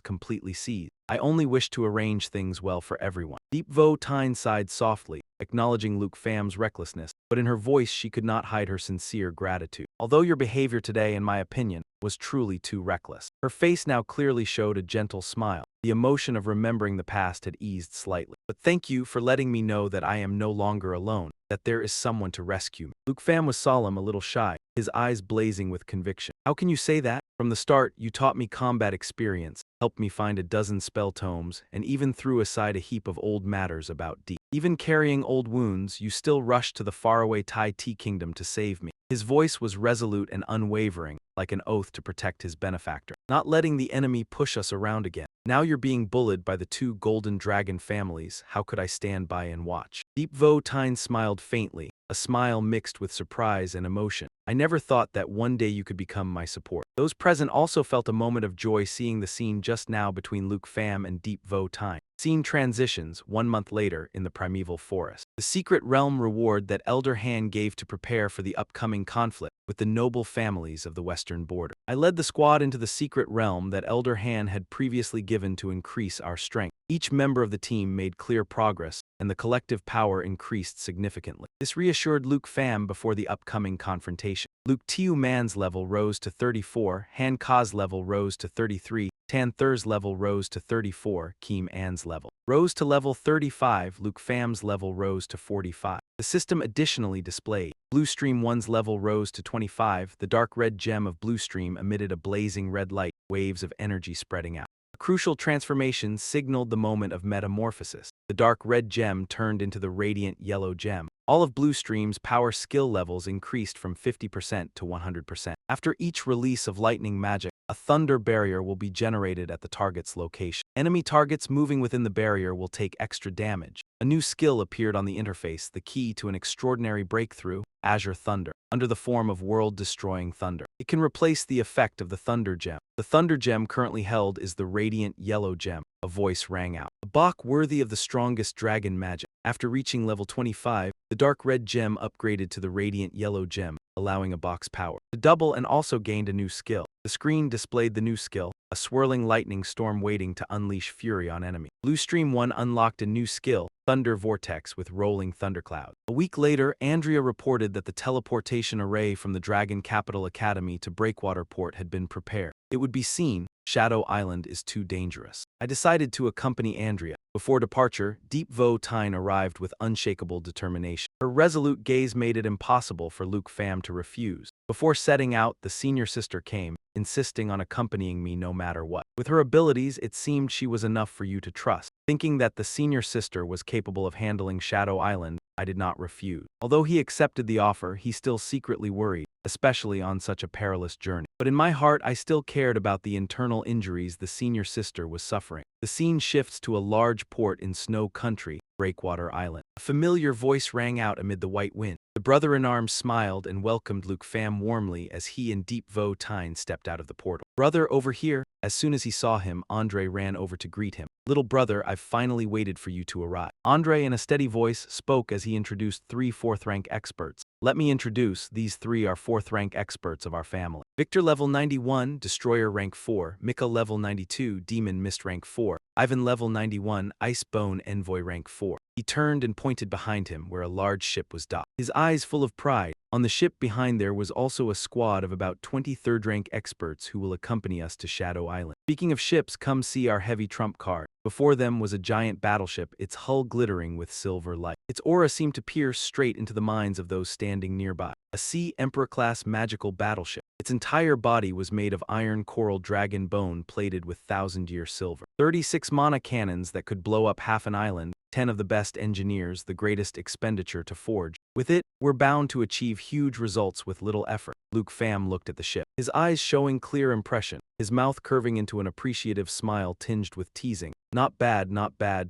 completely seized. I only wished to arrange things well for everyone. Deep Vo Tine sighed softly, acknowledging Luke Pham's recklessness, but in her voice she could not hide her sincere gratitude. Although your behavior today, in my opinion, was truly too reckless. Her face now clearly showed a gentle smile. The emotion of remembering the past had eased slightly. But thank you for letting me know that I am no longer alone, that there is someone to rescue me. Luke Pham was solemn, a little shy, his eyes blazing with conviction. How can you say that? From the start, you taught me combat experience, helped me find a dozen spell tomes, and even threw aside a heap of old matters about Deep. Even carrying old wounds, you still rushed to the faraway Tai Ti kingdom to save me. His voice was resolute and unwavering, like an oath to protect his benefactor. Not letting the enemy push us around again. Now you're being bullied by the 2 golden dragon families, how could I stand by and watch? Deep Vo Tine smiled faintly, a smile mixed with surprise and emotion. I never thought that one day you could become my support. Those present also felt a moment of joy seeing the scene just now between Luke Pham and Deep Vo Tine. Scene transitions 1 month later in the primeval forest. The secret realm reward that Elder Han gave to prepare for the upcoming conflict with the noble families of the western border. I led the squad into the secret realm that Elder Han had previously given to increase our strength. Each member of the team made clear progress, and the collective power increased significantly. This reassured Luke Pham before the upcoming confrontation. Luke Tiu Man's level rose to 34, Han Ka's level rose to 33, Tan Thur's level rose to 34, Kim An's level rose to level 35, Luke Pham's level rose to 45. The system additionally displayed Blue Stream 1's level rose to 25, the dark red gem of Blue Stream emitted a blazing red light, waves of energy spreading out. A crucial transformation signaled the moment of metamorphosis. The dark red gem turned into the radiant yellow gem. All of Blue Stream's power skill levels increased from 50% to 100%. After each release of lightning magic, a thunder barrier will be generated at the target's location. Enemy targets moving within the barrier will take extra damage. A new skill appeared on the interface, the key to an extraordinary breakthrough, Azure Thunder, under the form of world-destroying thunder. It can replace the effect of the Thunder Gem. The Thunder Gem currently held is the Radiant Yellow Gem. A voice rang out. A Bach worthy of the strongest dragon magic. After reaching level 25, the Dark Red Gem upgraded to the Radiant Yellow Gem, allowing a Bach's power to double and also gained a new skill. The screen displayed the new skill, a swirling lightning storm waiting to unleash fury on enemy. Blue Stream 1 unlocked a new skill, Thunder Vortex with rolling thundercloud. A week later, Andrea reported that the teleportation array from the Dragon Capital Academy to Breakwater Port had been prepared. It would be seen, Shadow Island is too dangerous. I decided to accompany Andrea. Before departure, Deep Vo Tyne arrived with unshakable determination. Her resolute gaze made it impossible for Luke Pham to refuse. Before setting out, the senior sister came, insisting on accompanying me no matter what. With her abilities, it seemed she was enough for you to trust. Thinking that the senior sister was capable of handling Shadow Island, I did not refuse. Although he accepted the offer, he still secretly worried, especially on such a perilous journey. But in my heart, I still cared about the internal injuries the senior sister was suffering. The scene shifts to a large port in Snow Country, Breakwater Island. A familiar voice rang out amid the white wind. The brother-in-arms smiled and welcomed Luke Pham warmly as he and Deep Vo Tyne stepped out of the portal. "Brother, over here." As soon as he saw him, Andre ran over to greet him. "Little brother, I've finally waited for you to arrive." Andre, in a steady voice, spoke as he introduced 3 4th-rank experts. "Let me introduce, these 3 are 4th-rank experts of our family. Victor level 91, Destroyer rank 4, Mika level 92, Demon Mist rank 4, Ivan level 91, Icebone Envoy rank 4. He turned and pointed behind him where a large ship was docked, his eyes full of pride. On the ship behind there was also a squad of about 20 3rd-rank experts who will accompany us to Shadow Island. Speaking of ships, come see our heavy trump card. Before them was a giant battleship, its hull glittering with silver light. Its aura seemed to pierce straight into the minds of those standing nearby. A Sea Emperor-class magical battleship. Its entire body was made of iron coral dragon bone plated with 1,000-year silver. 36 mana cannons that could blow up half an island, 10 of the best engineers, the greatest expenditure to forge. With it, we're bound to achieve huge results with little effort. Luke Pham looked at the ship, his eyes showing clear impression, his mouth curving into an appreciative smile tinged with teasing. Not bad,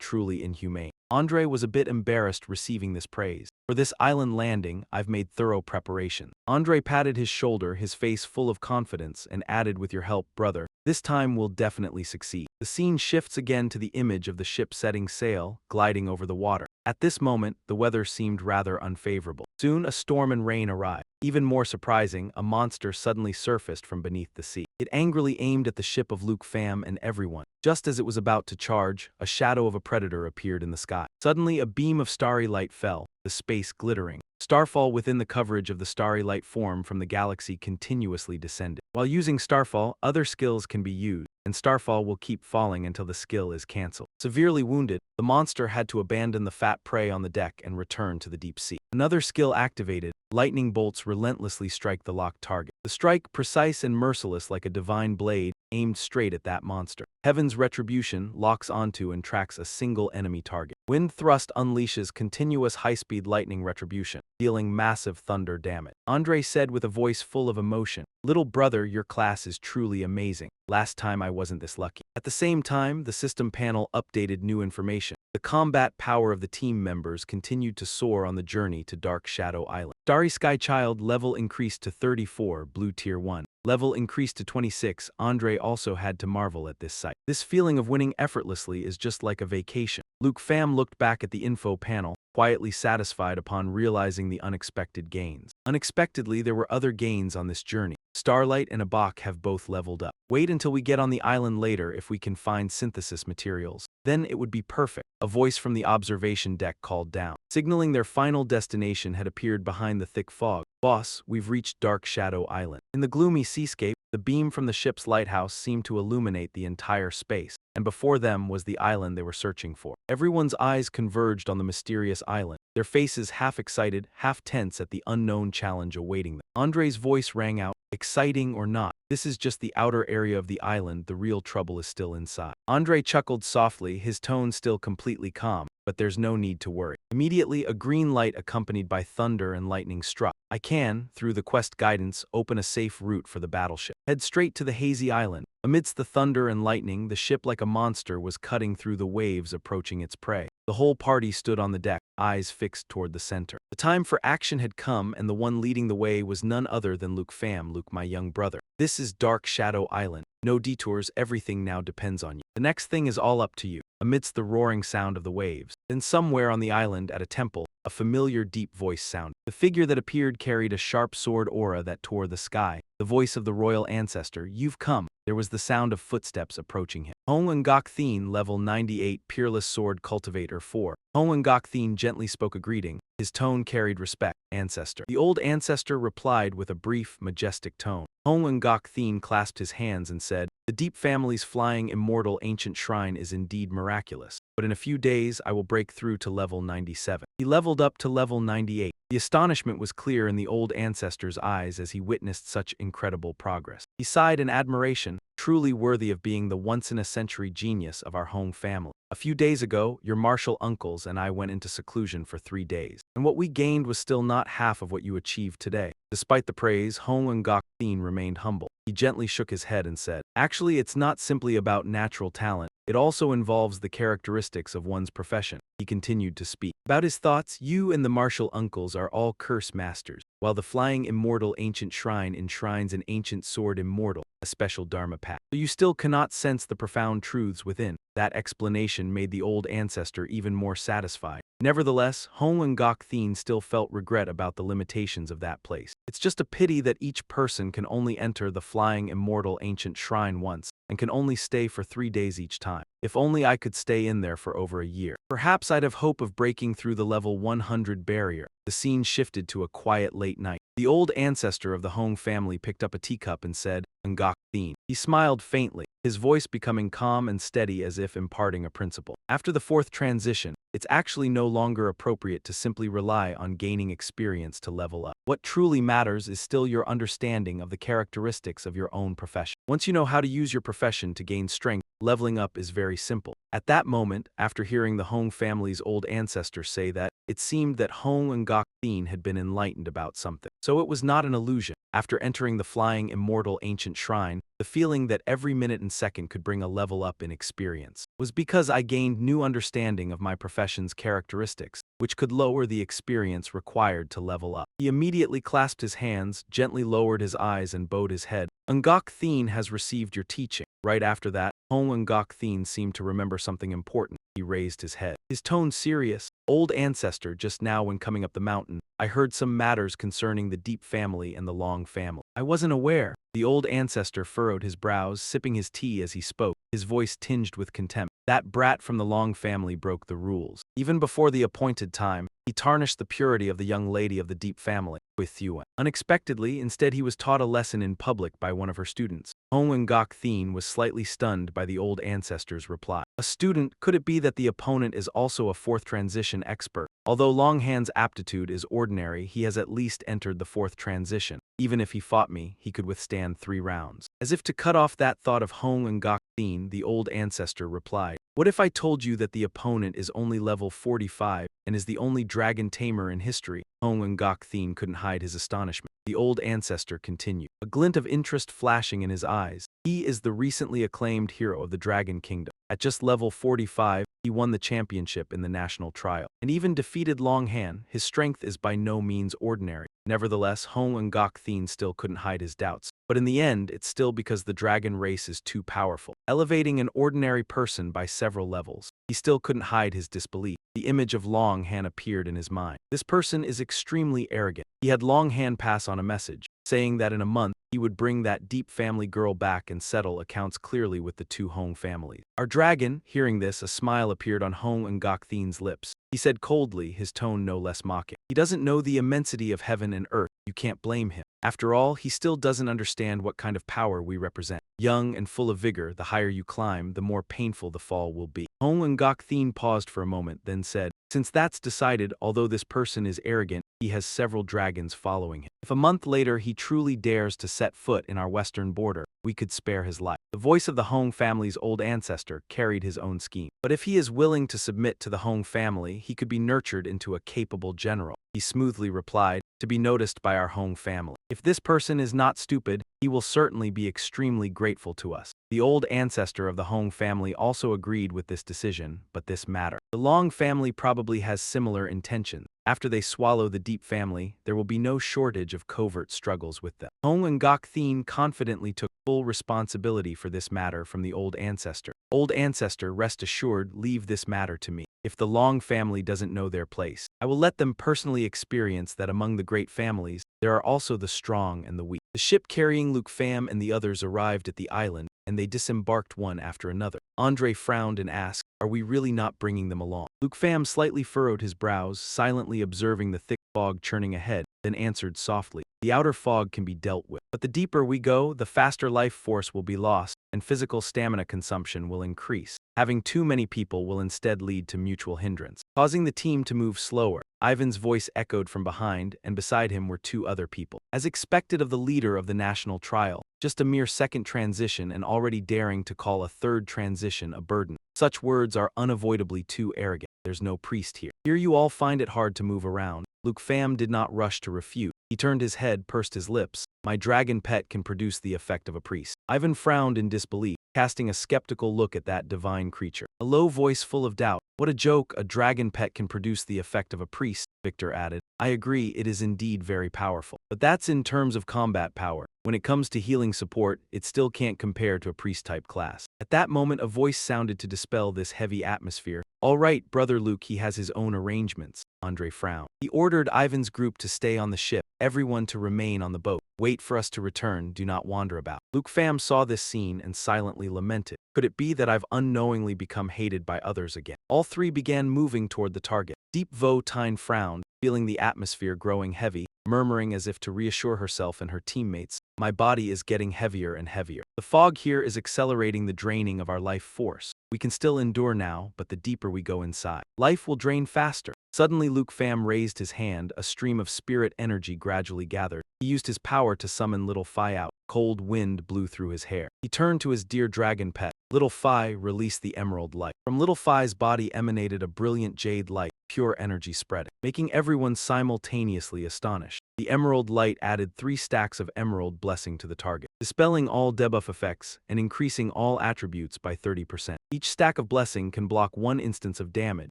truly inhumane. Andre was a bit embarrassed receiving this praise. For this island landing, I've made thorough preparation. Andre patted his shoulder, his face full of confidence, and added, with your help, brother, this time we'll definitely succeed. The scene shifts again to the image of the ship setting sail, gliding over the water. At this moment, the weather seemed rather unfavorable. Soon, a storm and rain arrived. Even more surprising, a monster suddenly surfaced from beneath the sea. It angrily aimed at the ship of Luke Pham and everyone. Just as it was about to charge, a shadow of a predator appeared in the sky. Suddenly, a beam of starry light fell, the space glittering. Starfall within the coverage of the starry light form from the galaxy continuously descended. While using Starfall, other skills can be used, and Starfall will keep falling until the skill is cancelled. Severely wounded, the monster had to abandon the fat prey on the deck and return to the deep sea. Another skill activated, lightning bolts relentlessly strike the locked target. The strike, precise and merciless like a divine blade, aimed straight at that monster. Heaven's Retribution locks onto and tracks a single enemy target. Wind Thrust unleashes continuous high-speed lightning retribution, dealing massive thunder damage. Andre said with a voice full of emotion, "Little brother, your class is truly amazing. Last time I wasn't this lucky." At the same time, the system panel updated new information. The combat power of the team members continued to soar on the journey to Dark Shadow Island. Starry Sky Child level increased to 34, Blue Tier 1. Level increased to 26. Andre also had to marvel at this sight. This feeling of winning effortlessly is just like a vacation. Luke Pham looked back at the info panel, quietly satisfied upon realizing the unexpected gains. Unexpectedly, there were other gains on this journey. Starlight and Abak have both leveled up. Wait until we get on the island later if we can find synthesis materials. Then it would be perfect. A voice from the observation deck called down, signaling their final destination had appeared behind the thick fog. Boss, we've reached Dark Shadow Island. In the gloomy seascape, the beam from the ship's lighthouse seemed to illuminate the entire space, and before them was the island they were searching for. Everyone's eyes converged on the mysterious island, their faces half excited, half tense at the unknown challenge awaiting them. Andre's voice rang out, exciting or not, this is just the outer area of the island, the real trouble is still inside. Andre chuckled softly, his tone still completely calm, but there's no need to worry. Immediately, a green light accompanied by thunder and lightning struck. I can, through the quest guidance, open a safe route for the battleship. Head straight to the hazy island. Amidst the thunder and lightning, the ship like a monster was cutting through the waves approaching its prey. The whole party stood on the deck, eyes fixed toward the center. The time for action had come, and the one leading the way was none other than Luke Pham, Luke, my young brother. This is Dark Shadow Island. No detours, everything now depends on you. The next thing is all up to you. Amidst the roaring sound of the waves, then somewhere on the island at a temple, a familiar deep voice sounded. The figure that appeared carried a sharp sword aura that tore the sky. The voice of the royal ancestor, you've come. There was the sound of footsteps approaching him. Hong Ngok Thien, level 98, Peerless Sword Cultivator 4. Hong Ngok Thien gently spoke a greeting. His tone carried respect. Ancestor. The old ancestor replied with a brief, majestic tone. Hong Ngok Thien clasped his hands and said, the Deep family's flying immortal ancient shrine is indeed miraculous, but in a few days I will break through to level 97. He leveled up to level 98. The astonishment was clear in the old ancestor's eyes as he witnessed such incredible progress. He sighed in admiration, truly worthy of being the once-in-a-century genius of our home family. A few days ago, your martial uncles and I went into seclusion for 3 days, and what we gained was still not half of what you achieved today. Despite the praise, Hong Ngok Thien remained humble. He gently shook his head and said, actually, it's not simply about natural talent. It also involves the characteristics of one's profession. He continued to speak. About his thoughts, you and the martial uncles are all curse masters, while the flying immortal ancient shrine enshrines an ancient sword immortal, a special dharma path. So you still cannot sense the profound truths within. That explanation made the old ancestor even more satisfied. Nevertheless, Hong Ngok Thien still felt regret about the limitations of that place. It's just a pity that each person can only enter the flying immortal ancient shrine once, and can only stay for 3 days each time. If only I could stay in there for over a year. Perhaps I'd have hope of breaking through the level 100 barrier. The scene shifted to a quiet late night. The old ancestor of the Hong family picked up a teacup and said, Ngok Thien. He smiled faintly, his voice becoming calm and steady as if imparting a principle. After the 4th transition, it's actually no longer appropriate to simply rely on gaining experience to level up. What truly matters is still your understanding of the characteristics of your own profession. Once you know how to use your profession to gain strength, leveling up is very simple. At that moment, after hearing the Hong family's old ancestor say that, it seemed that Hong Ngok Thien had been enlightened about something. So it was not an illusion. After entering the flying immortal ancient shrine, the feeling that every minute and second could bring a level up in experience was because I gained new understanding of my profession's characteristics, which could lower the experience required to level up. He immediately clasped his hands, gently lowered his eyes and bowed his head. Ngok Thien has received your teaching. Right after that, Hong Ngok Thien seemed to remember something important. He raised his head, his tone serious. Old ancestor, just now when coming up the mountain, I heard some matters concerning the Deep family and the Long family. I wasn't aware. The old ancestor furrowed his brows, sipping his tea as he spoke, his voice tinged with contempt. That brat from the Long family broke the rules. Even before the appointed time, he tarnished the purity of the young lady of the Deep family, with Yuan. Unexpectedly, instead he was taught a lesson in public by one of her students. Hong Ngok Thien was slightly stunned by the old ancestor's reply. A student? Could it be that the opponent is also a 4th transition expert? Although Longhand's aptitude is ordinary, he has at least entered the 4th transition. Even if he fought me, he could withstand 3 rounds. As if to cut off that thought of Hong Ngok Thien, the old ancestor replied, what if I told you that the opponent is only level 45 and is the only dragon tamer in history? Hong Ngok Thien couldn't hide his astonishment. The old ancestor continued, a glint of interest flashing in his eyes. He is the recently acclaimed hero of the Dragon Kingdom. At just level 45, he won the championship in the national trial, and even defeated Longhan. His strength is by no means ordinary. Nevertheless, Hong and Gok Thien still couldn't hide his doubts. But in the end, it's still because the dragon race is too powerful, elevating an ordinary person by several levels. He still couldn't hide his disbelief. The image of Longhan appeared in his mind. This person is extremely arrogant. He had Longhan pass on a message, saying that in a month, he would bring that deep family girl back and settle accounts clearly with the two Hong families. Our dragon, hearing this, a smile appeared on Hong and Gok Thien's lips. He said coldly, his tone no less mocking. He doesn't know the immensity of heaven and earth. You can't blame him. After all, he still doesn't understand what kind of power we represent. Young and full of vigor, the higher you climb, the more painful the fall will be. Hong and Gok Thien paused for a moment, then said, since that's decided, although this person is arrogant, he has several dragons following him. If a month later he truly dares to set foot in our western border, we could spare his life. The voice of the Hong family's old ancestor carried his own scheme. But if he is willing to submit to the Hong family, he could be nurtured into a capable general. He smoothly replied, to be noticed by our Hong family. If this person is not stupid, he will certainly be extremely grateful to us. The old ancestor of the Hong family also agreed with this decision, but this matter. The Long family probably has similar intentions. After they swallow the Deep family, there will be no shortage of covert struggles with them. Hong and Gok Thien confidently took full responsibility for this matter from the old ancestor. Old ancestor, rest assured, leave this matter to me. If the Long family doesn't know their place, I will let them personally experience that among the great families, there are also the strong and the weak. The ship carrying Luke Pham and the others arrived at the island, and they disembarked one after another. Andre frowned and asked, are we really not bringing them along? Luke Pham slightly furrowed his brows, silently observing the thick fog churning ahead, then answered softly, the outer fog can be dealt with. But the deeper we go, the faster life force will be lost, and physical stamina consumption will increase. Having too many people will instead lead to mutual hindrance, causing the team to move slower. Ivan's voice echoed from behind, and beside him were two other people. As expected of the leader of the national trial, just a mere second transition and already daring to call a third transition a burden. Such words are unavoidably too arrogant. There's no priest here. Here you all find it hard to move around. Luke Pham did not rush to refute. He turned his head, pursed his lips. My dragon pet can produce the effect of a priest. Ivan frowned in disbelief, casting a skeptical look at that divine creature. A low voice full of doubt. What a joke, a dragon pet can produce the effect of a priest, Victor added. I agree, it is indeed very powerful. But that's in terms of combat power. When it comes to healing support, it still can't compare to a priest-type class. At that moment, a voice sounded to dispel this heavy atmosphere. All right, Brother Luke, he has his own arrangements. Andre frowned. He ordered Ivan's group to stay on the ship, everyone to remain on the boat. Wait for us to return, do not wander about. Luke Pham saw this scene and silently lamented. Could it be that I've unknowingly become hated by others again? All three began moving toward the target. Deep Vo Tine frowned, feeling the atmosphere growing heavy, murmuring as if to reassure herself and her teammates, my body is getting heavier and heavier. The fog here is accelerating the draining of our life force. We can still endure now, but the deeper we go inside, life will drain faster. Suddenly Luke Pham raised his hand, a stream of spirit energy gradually gathered. He used his power to summon Little Phi out. Cold wind blew through his hair. He turned to his dear dragon pet. Little Phi released the emerald light. From Little Phi's body emanated a brilliant jade light, pure energy spreading, making everyone simultaneously astonished. The emerald light added 3 stacks of emerald blessing to the target, dispelling all debuff effects and increasing all attributes by 30%. Each stack of blessing can block 1 instance of damage.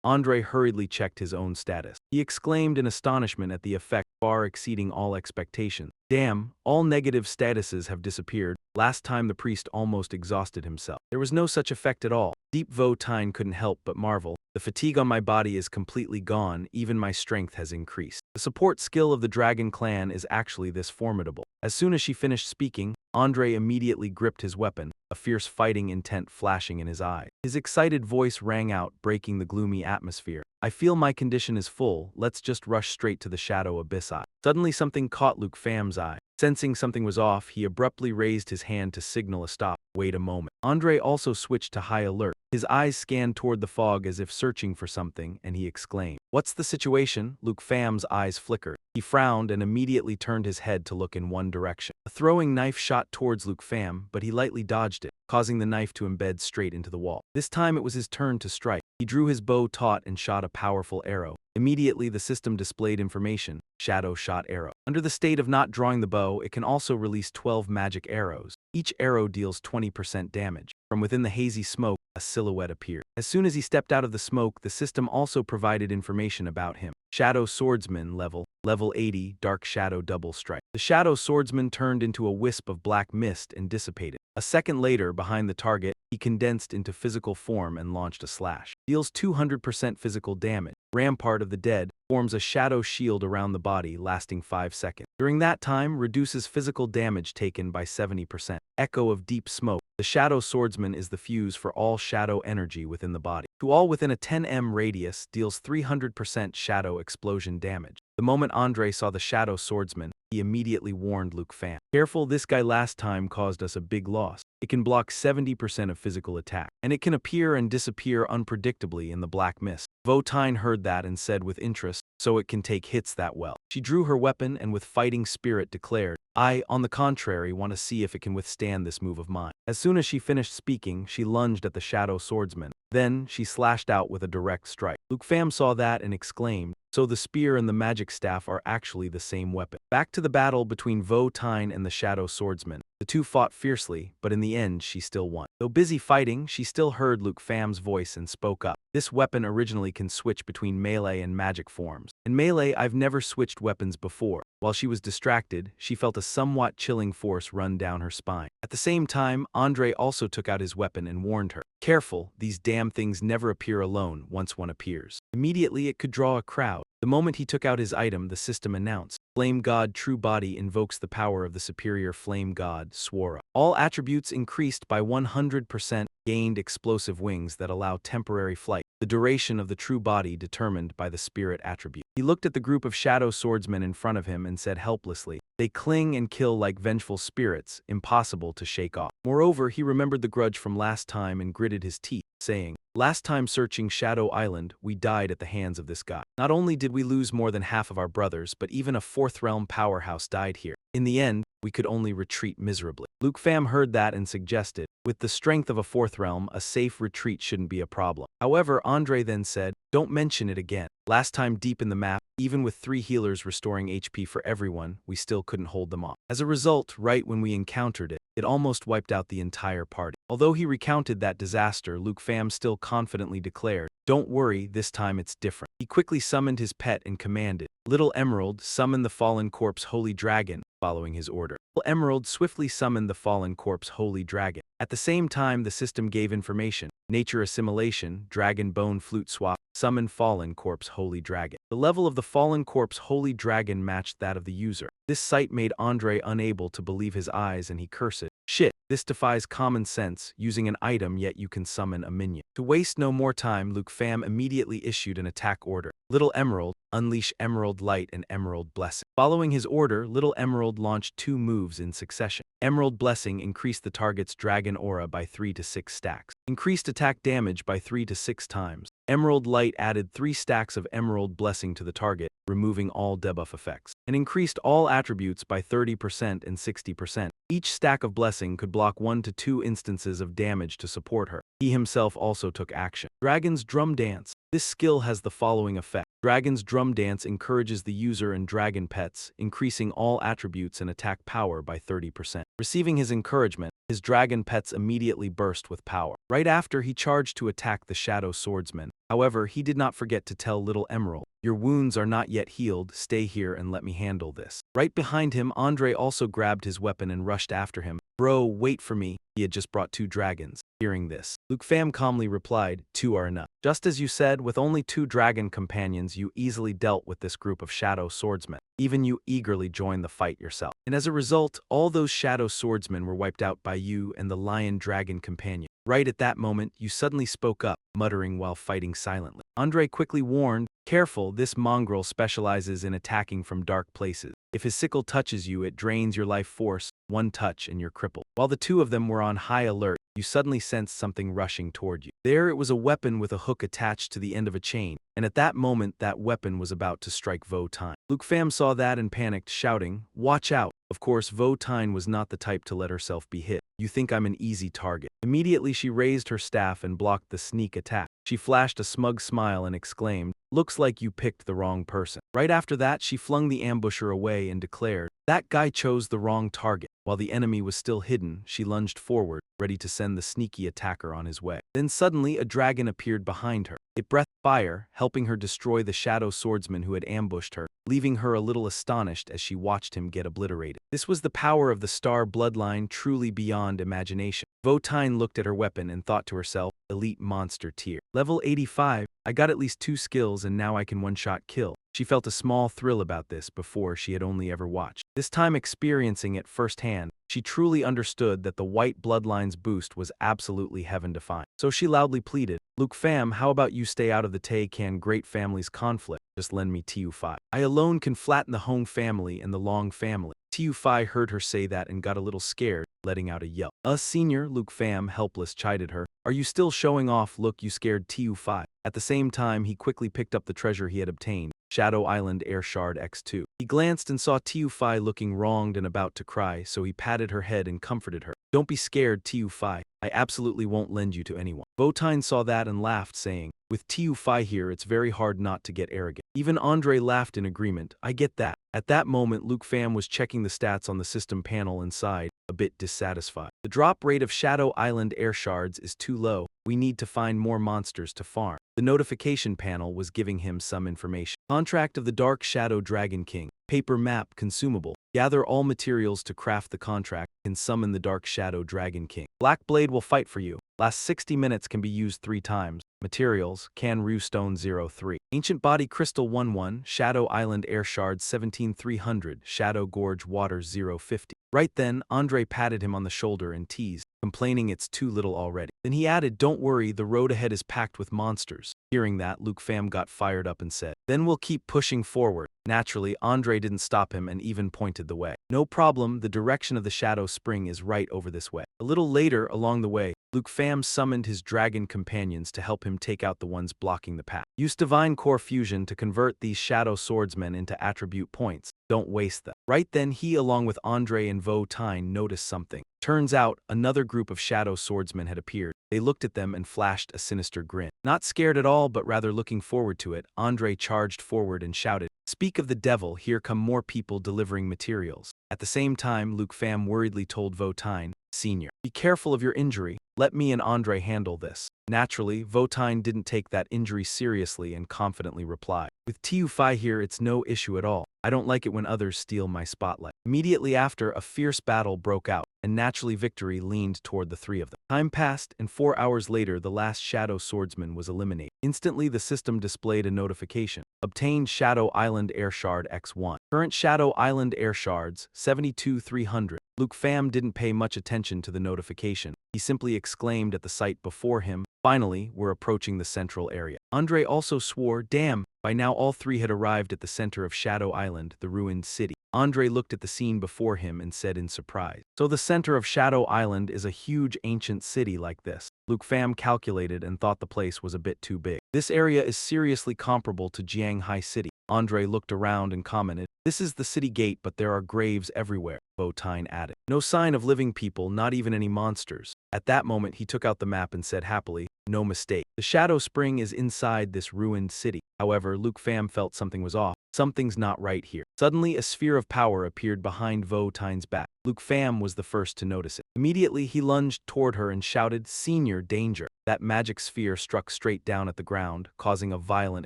Andre hurriedly checked his own status. He exclaimed in astonishment at the effect far exceeding all expectations. Damn, all negative statuses have disappeared. Last time the priest almost exhausted himself. There was no such effect at all. Deep Vo Tine couldn't help but marvel. The fatigue on my body is completely gone, even my strength has increased. The support skill of the dragon clan is actually this formidable. As soon as she finished speaking, Andre immediately gripped his weapon, a fierce fighting intent flashing in his eyes. His excited voice rang out, breaking the gloomy atmosphere. I feel my condition is full, let's just rush straight to the shadow abyss. Suddenly something caught Luke Pham's eye. Sensing something was off, he abruptly raised his hand to signal a stop. Wait a moment. Andre also switched to high alert. His eyes scanned toward the fog as if searching for something, and he exclaimed, "What's the situation?" Luke Pham's eyes flickered. He frowned and immediately turned his head to look in one direction. A throwing knife shot towards Luke Pham, but he lightly dodged it, causing the knife to embed straight into the wall. This time it was his turn to strike. He drew his bow taut and shot a powerful arrow. Immediately the system displayed information, shadow shot arrow. Under the state of not drawing the bow, it can also release 12 magic arrows. Each arrow deals 20% damage. From within the hazy smoke, a silhouette appeared. As soon as he stepped out of the smoke, the system also provided information about him. Shadow Swordsman level 80, Dark Shadow Double Strike. The Shadow Swordsman turned into a wisp of black mist and dissipated. A second later, behind the target, he condensed into physical form and launched a slash. Deals 200% physical damage. Rampart of the Dead forms a shadow shield around the body lasting 5 seconds. During that time, reduces physical damage taken by 70%. Echo of Deep Smoke. The Shadow Swordsman is the fuse for all shadow energy within the body. To all within a 10 m radius, deals 300% shadow explosion damage. The moment Andre saw the Shadow Swordsman, he immediately warned Luke Pham. Careful, this guy last time caused us a big loss. It can block 70% of physical attack, and it can appear and disappear unpredictably in the black mist. Votine heard that and said with interest, so it can take hits that well. She drew her weapon and with fighting spirit declared, I, on the contrary, want to see if it can withstand this move of mine. As soon as she finished speaking, she lunged at the Shadow Swordsman. Then, she slashed out with a direct strike. Luke Pham saw that and exclaimed, so the spear and the magic staff are actually the same weapon. Back to the battle between Votine and the Shadow Swordsman. The two fought fiercely, but in the end, she still won. Though busy fighting, she still heard Luke Pham's voice and spoke up. This weapon originally can switch between melee and magic forms. In melee, I've never switched weapons before. While she was distracted, she felt a somewhat chilling force run down her spine. At the same time, Andre also took out his weapon and warned her, careful, these damn things never appear alone once one appears. Immediately, it could draw a crowd. The moment he took out his item, the system announced, Flame God True Body invokes the power of the superior flame god, Swara. All attributes increased by 100%, gained explosive wings that allow temporary flight. The duration of the true body determined by the spirit attribute. He looked at the group of shadow swordsmen in front of him and said helplessly, they cling and kill like vengeful spirits, impossible to shake off. Moreover, he remembered the grudge from last time and gritted his teeth, saying, last time searching Shadow Island, we died at the hands of this guy. Not only did we lose more than half of our brothers, but even a fourth realm powerhouse died here. In the end, we could only retreat miserably. Luke Pham heard that and suggested, with the strength of a fourth realm, a safe retreat shouldn't be a problem. However, Andre then said, don't mention it again. Last time deep in the map, even with 3 healers restoring HP for everyone, we still couldn't hold them off. As a result, right when we encountered it, it almost wiped out the entire party. Although he recounted that disaster, Luke Pham still confidently declared, don't worry, this time it's different. He quickly summoned his pet and commanded, Little Emerald, summon the fallen corpse Holy Dragon, following his order. Little Emerald swiftly summoned the fallen corpse Holy Dragon. At the same time, the system gave information, nature assimilation, dragon bone flute swap, summon fallen corpse Holy Dragon. The level of the fallen corpse Holy Dragon matched that of the user. This sight made Andre unable to believe his eyes and he cursed, shit, this defies common sense, using an item yet you can summon a minion. To waste no more time, Luke Pham immediately issued an attack order. Little Emerald, unleash Emerald Light and Emerald Blessing. Following his order, Little Emerald launched 2 moves in succession. Emerald Blessing increased the target's dragon aura by 3 to 6 stacks. Increased attack damage by 3 to 6 times. Emerald Light added 3 stacks of Emerald Blessing to the target, removing all debuff effects, and increased all attributes by 30% and 60%. Each stack of Blessing could block 1 to 2 instances of damage to support her. He himself also took action. Dragon's Drum Dance. This skill has the following effect. Dragon's Drum Dance encourages the user and dragon pets, increasing all attributes and attack power by 30%. Receiving his encouragement, his dragon pets immediately burst with power. Right after, he charged to attack the Shadow Swordsman. However, he did not forget to tell Little Emerald, your wounds are not yet healed, stay here and let me handle this. Right behind him, Andre also grabbed his weapon and rushed after him. Bro, wait for me. He had just brought 2 dragons. Hearing this, Luke Pham calmly replied, 2 are enough. Just as you said, with only 2 dragon companions, you easily dealt with this group of shadow swordsmen. Even you eagerly joined the fight yourself. And as a result, all those shadow swordsmen were wiped out by you and the lion dragon companion. Right at that moment, you suddenly spoke up, muttering while fighting silently. Andre quickly warned, careful, this mongrel specializes in attacking from dark places. If his sickle touches you, it drains your life force, 1 touch and you're crippled. While the 2 of them were on high alert, you suddenly sensed something rushing toward you. There it was, a weapon with a hook attached to the end of a chain, and at that moment that weapon was about to strike Votine. Luke Pham saw that and panicked, shouting, watch out. Of course, Votine was not the type to let herself be hit. You think I'm an easy target. Immediately she raised her staff and blocked the sneak attack. She flashed a smug smile and exclaimed, looks like you picked the wrong person. Right after that, she flung the ambusher away and declared, that guy chose the wrong target. While the enemy was still hidden, she lunged forward, ready to send the sneaky attacker on his way. Then suddenly a dragon appeared behind her. It breathed fire, helping her destroy the shadow swordsman who had ambushed her, leaving her a little astonished as she watched him get obliterated. This was the power of the star bloodline, truly beyond imagination. Votine looked at her weapon and thought to herself, elite monster tier. Level 85, I got at least 2 skills and now I can one-shot kill. She felt a small thrill about this before she had only ever watched. This time experiencing it firsthand, she truly understood that the white bloodline's boost was absolutely heaven-defying. So she loudly pleaded, Luke fam, how about you stay out of the Tay-Can great family's conflict? Just lend me TU5. I alone can flatten the Hong family and the Long family. TU5 heard her say that and got a little scared, letting out a yelp. Senior, Luke fam, helpless, chided her. Are you still showing off? Look, you scared TU5. At the same time, he quickly picked up the treasure he had obtained, Shadow Island Air Shard X2. He glanced and saw TU5 looking wronged and about to cry, so he patted her head and comforted her. Don't be scared, TU5. I absolutely won't lend you to anyone. Votine saw that and laughed, saying, with TU5 here, it's very hard not to get arrogant. Even Andre laughed in agreement. I get that. At that moment, Luke fam was checking the stats on the system panel and sighed, a bit dissatisfied. The drop rate of Shadow Island air shards is too low. We need to find more monsters to farm. The notification panel was giving him some information. Contract of the Dark Shadow Dragon King. Paper map consumable. Gather all materials to craft the contract and summon the Dark Shadow Dragon King. Black Blade will fight for you. Last 60 minutes can be used 3 times. Materials, Canru Stone 03. Ancient Body Crystal 11, Shadow Island Air Shards 17300, Shadow Gorge Water 050. Right then, Andre patted him on the shoulder and teased, complaining it's too little already. Then he added, don't worry, the road ahead is packed with monsters. Hearing that, Luke fam got fired up and said, then we'll keep pushing forward. Naturally, Andre didn't stop him and even pointed the way. No problem, the direction of the Shadow Spring is right over this way. A little later, along the way, Luke fam summoned his dragon companions to help him take out the ones blocking the path. Use Divine Core Fusion to convert these Shadow Swordsmen into attribute points. Don't waste them. Right then, he along with Andre and Votine noticed something. Turns out, another group of Shadow Swordsmen had appeared. They looked at them and flashed a sinister grin. Not scared at all, but rather looking forward to it, Andre charged forward and shouted, Speak of the devil, here come more people delivering materials. At the same time, Luke fam worriedly told Votine, Senior, be careful of your injury. Let me and Andre handle this. Naturally, Votine didn't take that injury seriously and confidently replied, with TU5 here, it's no issue at all. I don't like it when others steal my spotlight. Immediately after, a fierce battle broke out, and naturally victory leaned toward the 3 of them. Time passed, and 4 hours later, the last Shadow Swordsman was eliminated. Instantly, the system displayed a notification. Obtained Shadow Island Air Shard X1. Current Shadow Island Air Shards, 72,300. Luke fam didn't pay much attention to the notification. He simply exclaimed at the sight before him, finally, we're approaching the central area. Andre also swore, damn, by now all 3 had arrived at the center of Shadow Island, the ruined city. Andre looked at the scene before him and said in surprise, so the center of Shadow Island is a huge ancient city like this. Luke fam calculated and thought the place was a bit too big. This area is seriously comparable to Jianghai City. Andre looked around and commented, this is the city gate, but there are graves everywhere, Votine added. No sign of living people, not even any monsters. At that moment, he took out the map and said happily, no mistake. The Shadow Spring is inside this ruined city. However, Luke fam felt something was off. Something's not right here. Suddenly, a sphere of power appeared behind Votine's back. Luke fam was the first to notice it. Immediately, he lunged toward her and shouted, Senior, danger. That magic sphere struck straight down at the ground, causing a violent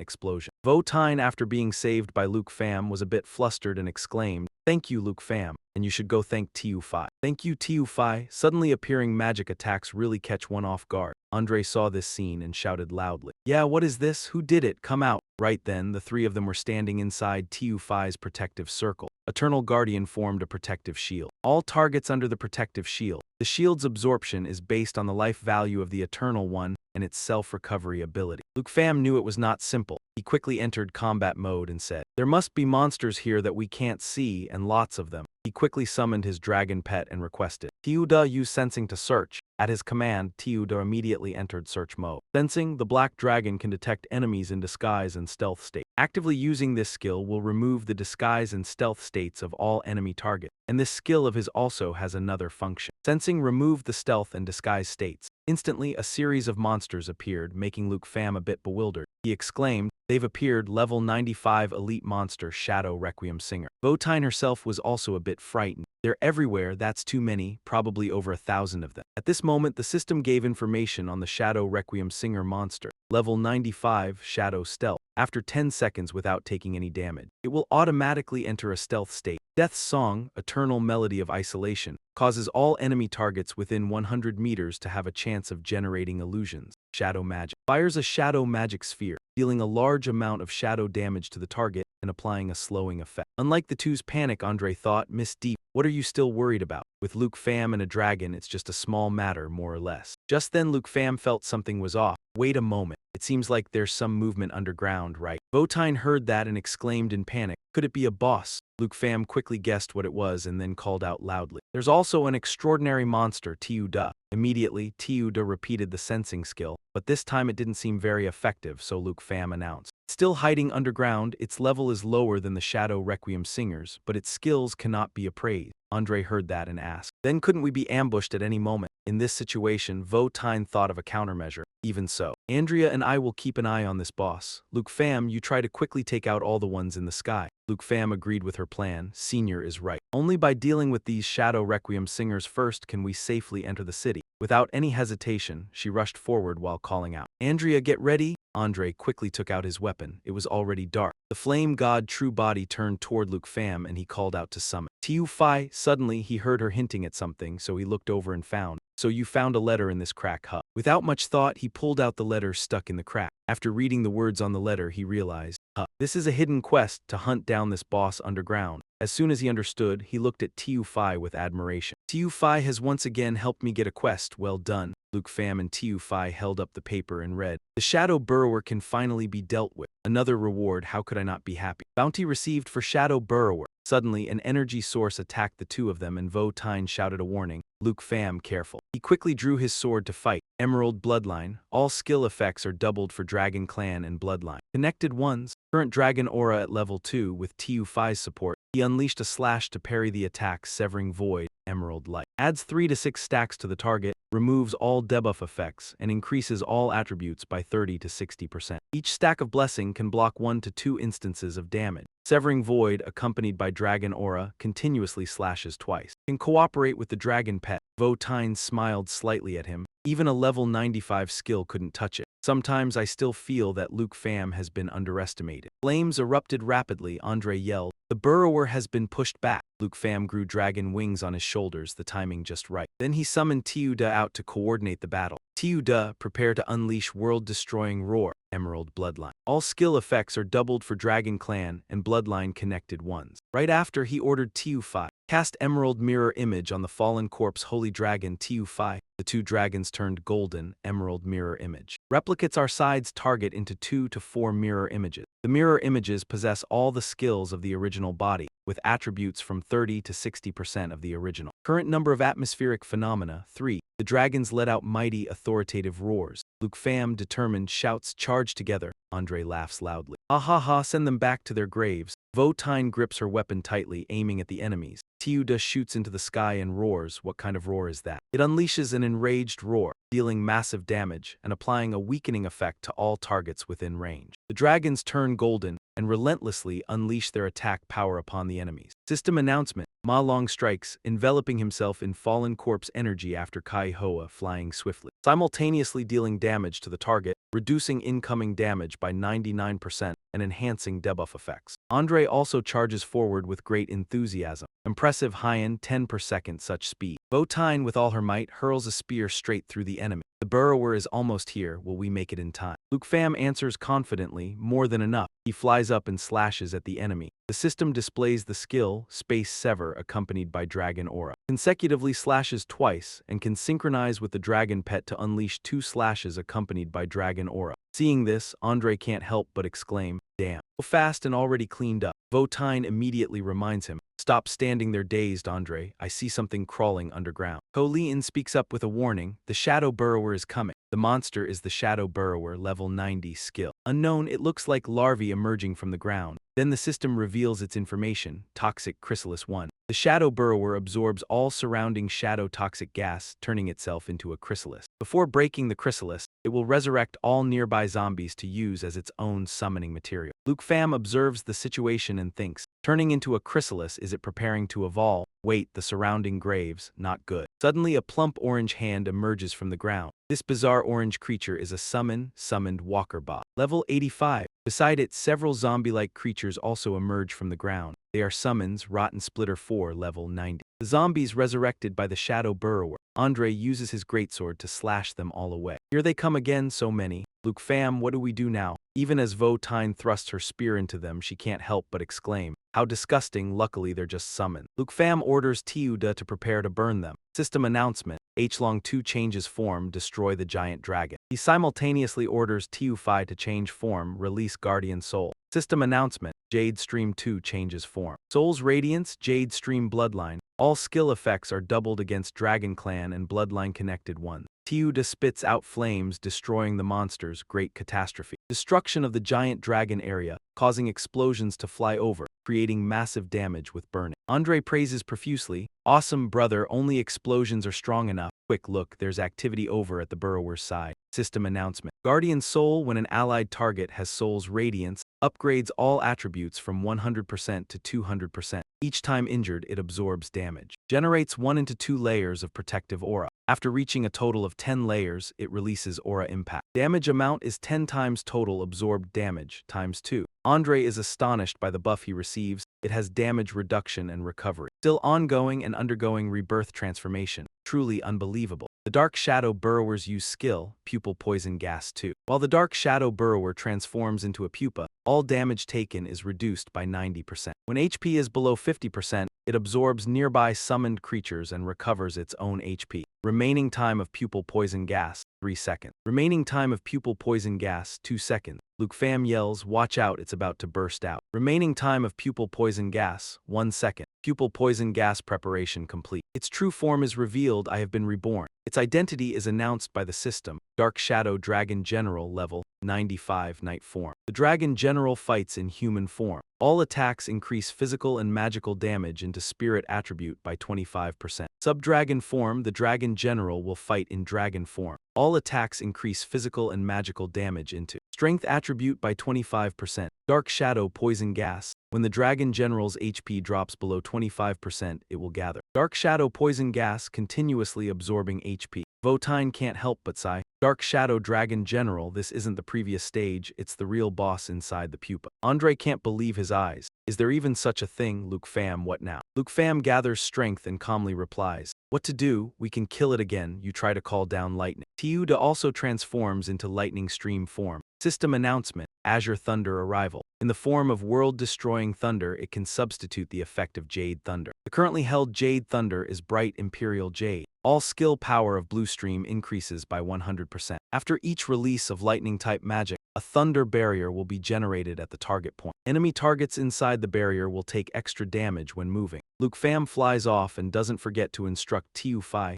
explosion. Votine, after being saved by Luke fam, was a bit flustered and exclaimed, thank you, Luke fam, and you should go thank TU5. Thank you, TU5. Suddenly appearing magic attacks really catch one off guard. Andre saw this scene and shouted loudly, yeah, what is this? Who did it? Come out. Right then, the 3 of them were standing inside TU5's protective circle. Eternal Guardian formed a protective shield. All targets under the protective shield. The shield's absorption is based on the life value of the Eternal One and its self-recovery ability. Luke fam knew it was not simple. He quickly entered combat mode and said, there must be monsters here that we can't see, and lots of them. He quickly summoned his dragon pet and requested, Tiuda use sensing to search. At his command, Tiuda immediately entered search mode. Sensing, the black dragon can detect enemies in disguise and stealth state. Actively using this skill will remove the disguise and stealth states of all enemy targets. And this skill of his also has another function. Sensing removed the stealth and disguise states. Instantly, a series of monsters appeared, making Luke fam a bit bewildered. He exclaimed, they've appeared, level 95 elite monster Shadow Requiem Singer. Votine herself was also a bit frightened. They're everywhere, that's too many, probably over 1,000 of them. At this moment, the system gave information on the Shadow Requiem Singer monster. Level 95, Shadow Stealth. After 10 seconds without taking any damage, it will automatically enter a stealth state. Death's Song, Eternal Melody of Isolation, causes all enemy targets within 100 meters to have a chance of generating illusions. Shadow Magic. Fires a Shadow Magic Sphere, dealing a large amount of shadow damage to the target and applying a slowing effect. Unlike the two's panic, Andre thought, Miss Deep, what are you still worried about? With Luke Pham and a dragon, it's just a small matter, more or less. Just then Luke Pham felt something was off. Wait a moment. It seems like there's some movement underground, right? Votine heard that and exclaimed in panic, could it be a boss? Luke Pham quickly guessed what it was and then called out loudly. There's also an extraordinary monster, Tiu Da. Immediately, Tiu Da repeated the sensing skill, but this time it didn't seem very effective, so Luke Pham announced. Still hiding underground, its level is lower than the Shadow Requiem Singers, but its skills cannot be appraised. Andre heard that and asked, then couldn't we be ambushed at any moment? In this situation, Votine thought of a countermeasure. Even so, Andrea and I will keep an eye on this boss. Luke Pham, you try to quickly take out all the ones in the sky. Luke Pham agreed with her plan. Senior is right. Only by dealing with these Shadow Requiem Singers first can we safely enter the city. Without any hesitation, she rushed forward while calling out, Andrea, get ready. Andre quickly took out his weapon. It was already dark. The flame god True Body turned toward Luke Pham and he called out to summon. Tiu Phi. Suddenly, he heard her hinting at something, so he looked over and found. So you found a letter in this crack, huh? Without much thought, he pulled out the letter stuck in the crack. After reading the words on the letter, he realized, this is a hidden quest to hunt down this boss underground. As soon as he understood, he looked at Tiu Phi with admiration. Tiu Phi has once again helped me get a quest, well done. Luke Pham and Tiu Phi held up the paper and read, the Shadow Burrower can finally be dealt with. Another reward, how could I not be happy? Bounty received for Shadow Burrower. Suddenly, an energy source attacked the two of them and Votine shouted a warning. Luke Pham, careful. He quickly drew his sword to fight. Emerald Bloodline. All skill effects are doubled for Dragon Clan and Bloodline. Connected ones. Current Dragon Aura at level 2 with Tiu Phi's support. He unleashed a slash to parry the attack, severing Void. Emerald Light. Adds 3 to 6 stacks to the target. Removes all debuff effects and increases all attributes by 30 to 60%. Each stack of Blessing can block 1 to 2 instances of damage. Severing Void, accompanied by Dragon Aura, continuously slashes twice. Can cooperate with the Dragon Pet. Votine smiled slightly at him. Even a level 95 skill couldn't touch it. Sometimes I still feel that Luke Pham has been underestimated. Flames erupted rapidly, Andre yelled. The burrower has been pushed back. Luke Pham grew dragon wings on his shoulders, the timing just right. Then he summoned Tiu Da out to coordinate the battle. Tiu Da, prepare to unleash world-destroying roar. Emerald Bloodline. All skill effects are doubled for Dragon Clan and Bloodline connected ones. Right after, he ordered Tiu Phi. Cast Emerald Mirror Image on the fallen corpse Holy Dragon Tiu Phi. The two dragons turned golden, Emerald Mirror Image. Replicates our side's target into 2 to 4 mirror images. The mirror images possess all the skills of the original body, with attributes from 30 to 60% of the original. Current number of atmospheric phenomena, 3. The dragons let out mighty, authoritative roars. Luke Pham, determined, shouts, charge together. Andre laughs loudly. Ha ha ha, send them back to their graves. Votine grips her weapon tightly, aiming at the enemies. Tiu Da shoots into the sky and roars. What kind of roar is that? It unleashes an enraged roar, dealing massive damage and applying a weakening effect to all targets within range. The dragons turn golden and relentlessly unleash their attack power upon the enemies. System announcement. Ma Long strikes, enveloping himself in fallen corpse energy after Kai Hoa flying swiftly, simultaneously dealing damage to the target, reducing incoming damage by 99% and enhancing debuff effects. Andre also charges forward with great enthusiasm. Impressive high-end 10 per second such speed. Votine with all her might hurls a spear straight through the enemy. The burrower is almost here, will we make it in time? Luke Pham answers confidently, more than enough. He flies up and slashes at the enemy. The system displays the skill, Space Sever, accompanied by Dragon Aura. Consecutively slashes twice, and can synchronize with the Dragon Pet to unleash 2 slashes accompanied by Dragon Aura. Seeing this, Andre can't help but exclaim, damn. So fast and already cleaned up. Votine immediately reminds him, stop standing there dazed, Andre. I see something crawling underground. Ko-Lien speaks up with a warning, the Shadow Burrower is coming. The monster is the Shadow Burrower, level 90 skill. Unknown, it looks like larvae emerging from the ground. Then the system reveals its information, Toxic Chrysalis 1. The Shadow Burrower absorbs all surrounding shadow toxic gas, turning itself into a chrysalis. Before breaking the chrysalis, it will resurrect all nearby zombies to use as its own summoning material. Luke Pham observes the situation and thinks, turning into a chrysalis, is it preparing to evolve? Wait, the surrounding graves, not good. Suddenly a plump orange hand emerges from the ground. This bizarre orange creature is a summoned walker bot. Level 85. Beside it, several zombie-like creatures also emerge from the ground. They are summons, Rotten Splitter 4, level 90. The zombies resurrected by the Shadow Burrower. Andre uses his greatsword to slash them all away. Here they come again, so many. Luke fam, what do we do now? Even as Vo-Tine thrusts her spear into them, she can't help but exclaim, how disgusting, luckily they're just summoned. Luke fam orders Tiuda to prepare to burn them. System announcement, H-Long 2 changes form, destroy the giant dragon. He simultaneously orders Tiu-Fi to change form, release Guardian Soul. System announcement, Jade Stream 2 changes form. Soul's Radiance, Jade Stream Bloodline. All skill effects are doubled against Dragon Clan and Bloodline connected ones. Tiuda spits out flames, destroying the monsters, great catastrophe. Destruction of the giant dragon area, causing explosions to fly over, creating massive damage with burning. Andre praises profusely, awesome brother, only explosions are strong enough. Quick look, there's activity over at the burrower's side. System announcement. Guardian Soul, when an allied target has Soul's Radiance, upgrades all attributes from 100% to 200%. Each time injured, it absorbs damage. Generates 1 into 2 layers of protective aura. After reaching a total of 10 layers, it releases aura impact. Damage amount is 10 times total absorbed damage, times 2. Andre is astonished by the buff he receives. It has damage reduction and recovery. Still ongoing and undergoing rebirth transformation. Truly unbelievable. The Dark Shadow Burrower's use skill, Pupil Poison Gas 2. While the Dark Shadow Burrower transforms into a pupa, all damage taken is reduced by 90%. When HP is below 50%, it absorbs nearby summoned creatures and recovers its own HP. Remaining time of Pupil Poison Gas, 3 seconds. Remaining time of Pupil Poison Gas, 2 seconds. Luke fam yells, watch out, it's about to burst out. Remaining time of Pupil Poison Gas, 1 second. Pupil Poison Gas preparation complete. Its true form is revealed, I have been reborn. Its identity is announced by the system. Dark Shadow Dragon General level 95 Night form. The Dragon General fights in human form. All attacks increase physical and magical damage into spirit attribute by 25%. Sub-Dragon form, the Dragon General will fight in dragon form. All attacks increase physical and magical damage into strength attribute by 25%. Dark Shadow Poison Gas. When the Dragon General's HP drops below 25%, it will gather Dark Shadow Poison Gas, continuously absorbing HP. Vo-Tine can't help but sigh. Dark Shadow Dragon General, this isn't the previous stage, it's the real boss inside the pupa. Andre can't believe his eyes. Is there even such a thing? Luke fam, what now? Luke fam gathers strength and calmly replies, what to do? We can kill it again. You try to call down lightning. Tiuda also transforms into lightning stream form. System announcement, Azure Thunder arrival. In the form of world-destroying thunder, it can substitute the effect of Jade Thunder. The currently held Jade Thunder is Bright Imperial Jade. All skill power of Blue Stream increases by 100%. After each release of lightning-type magic, a thunder barrier will be generated at the target point. Enemy targets inside the barrier will take extra damage when moving. Luke fam flies off and doesn't forget to instruct Tiu-Fi.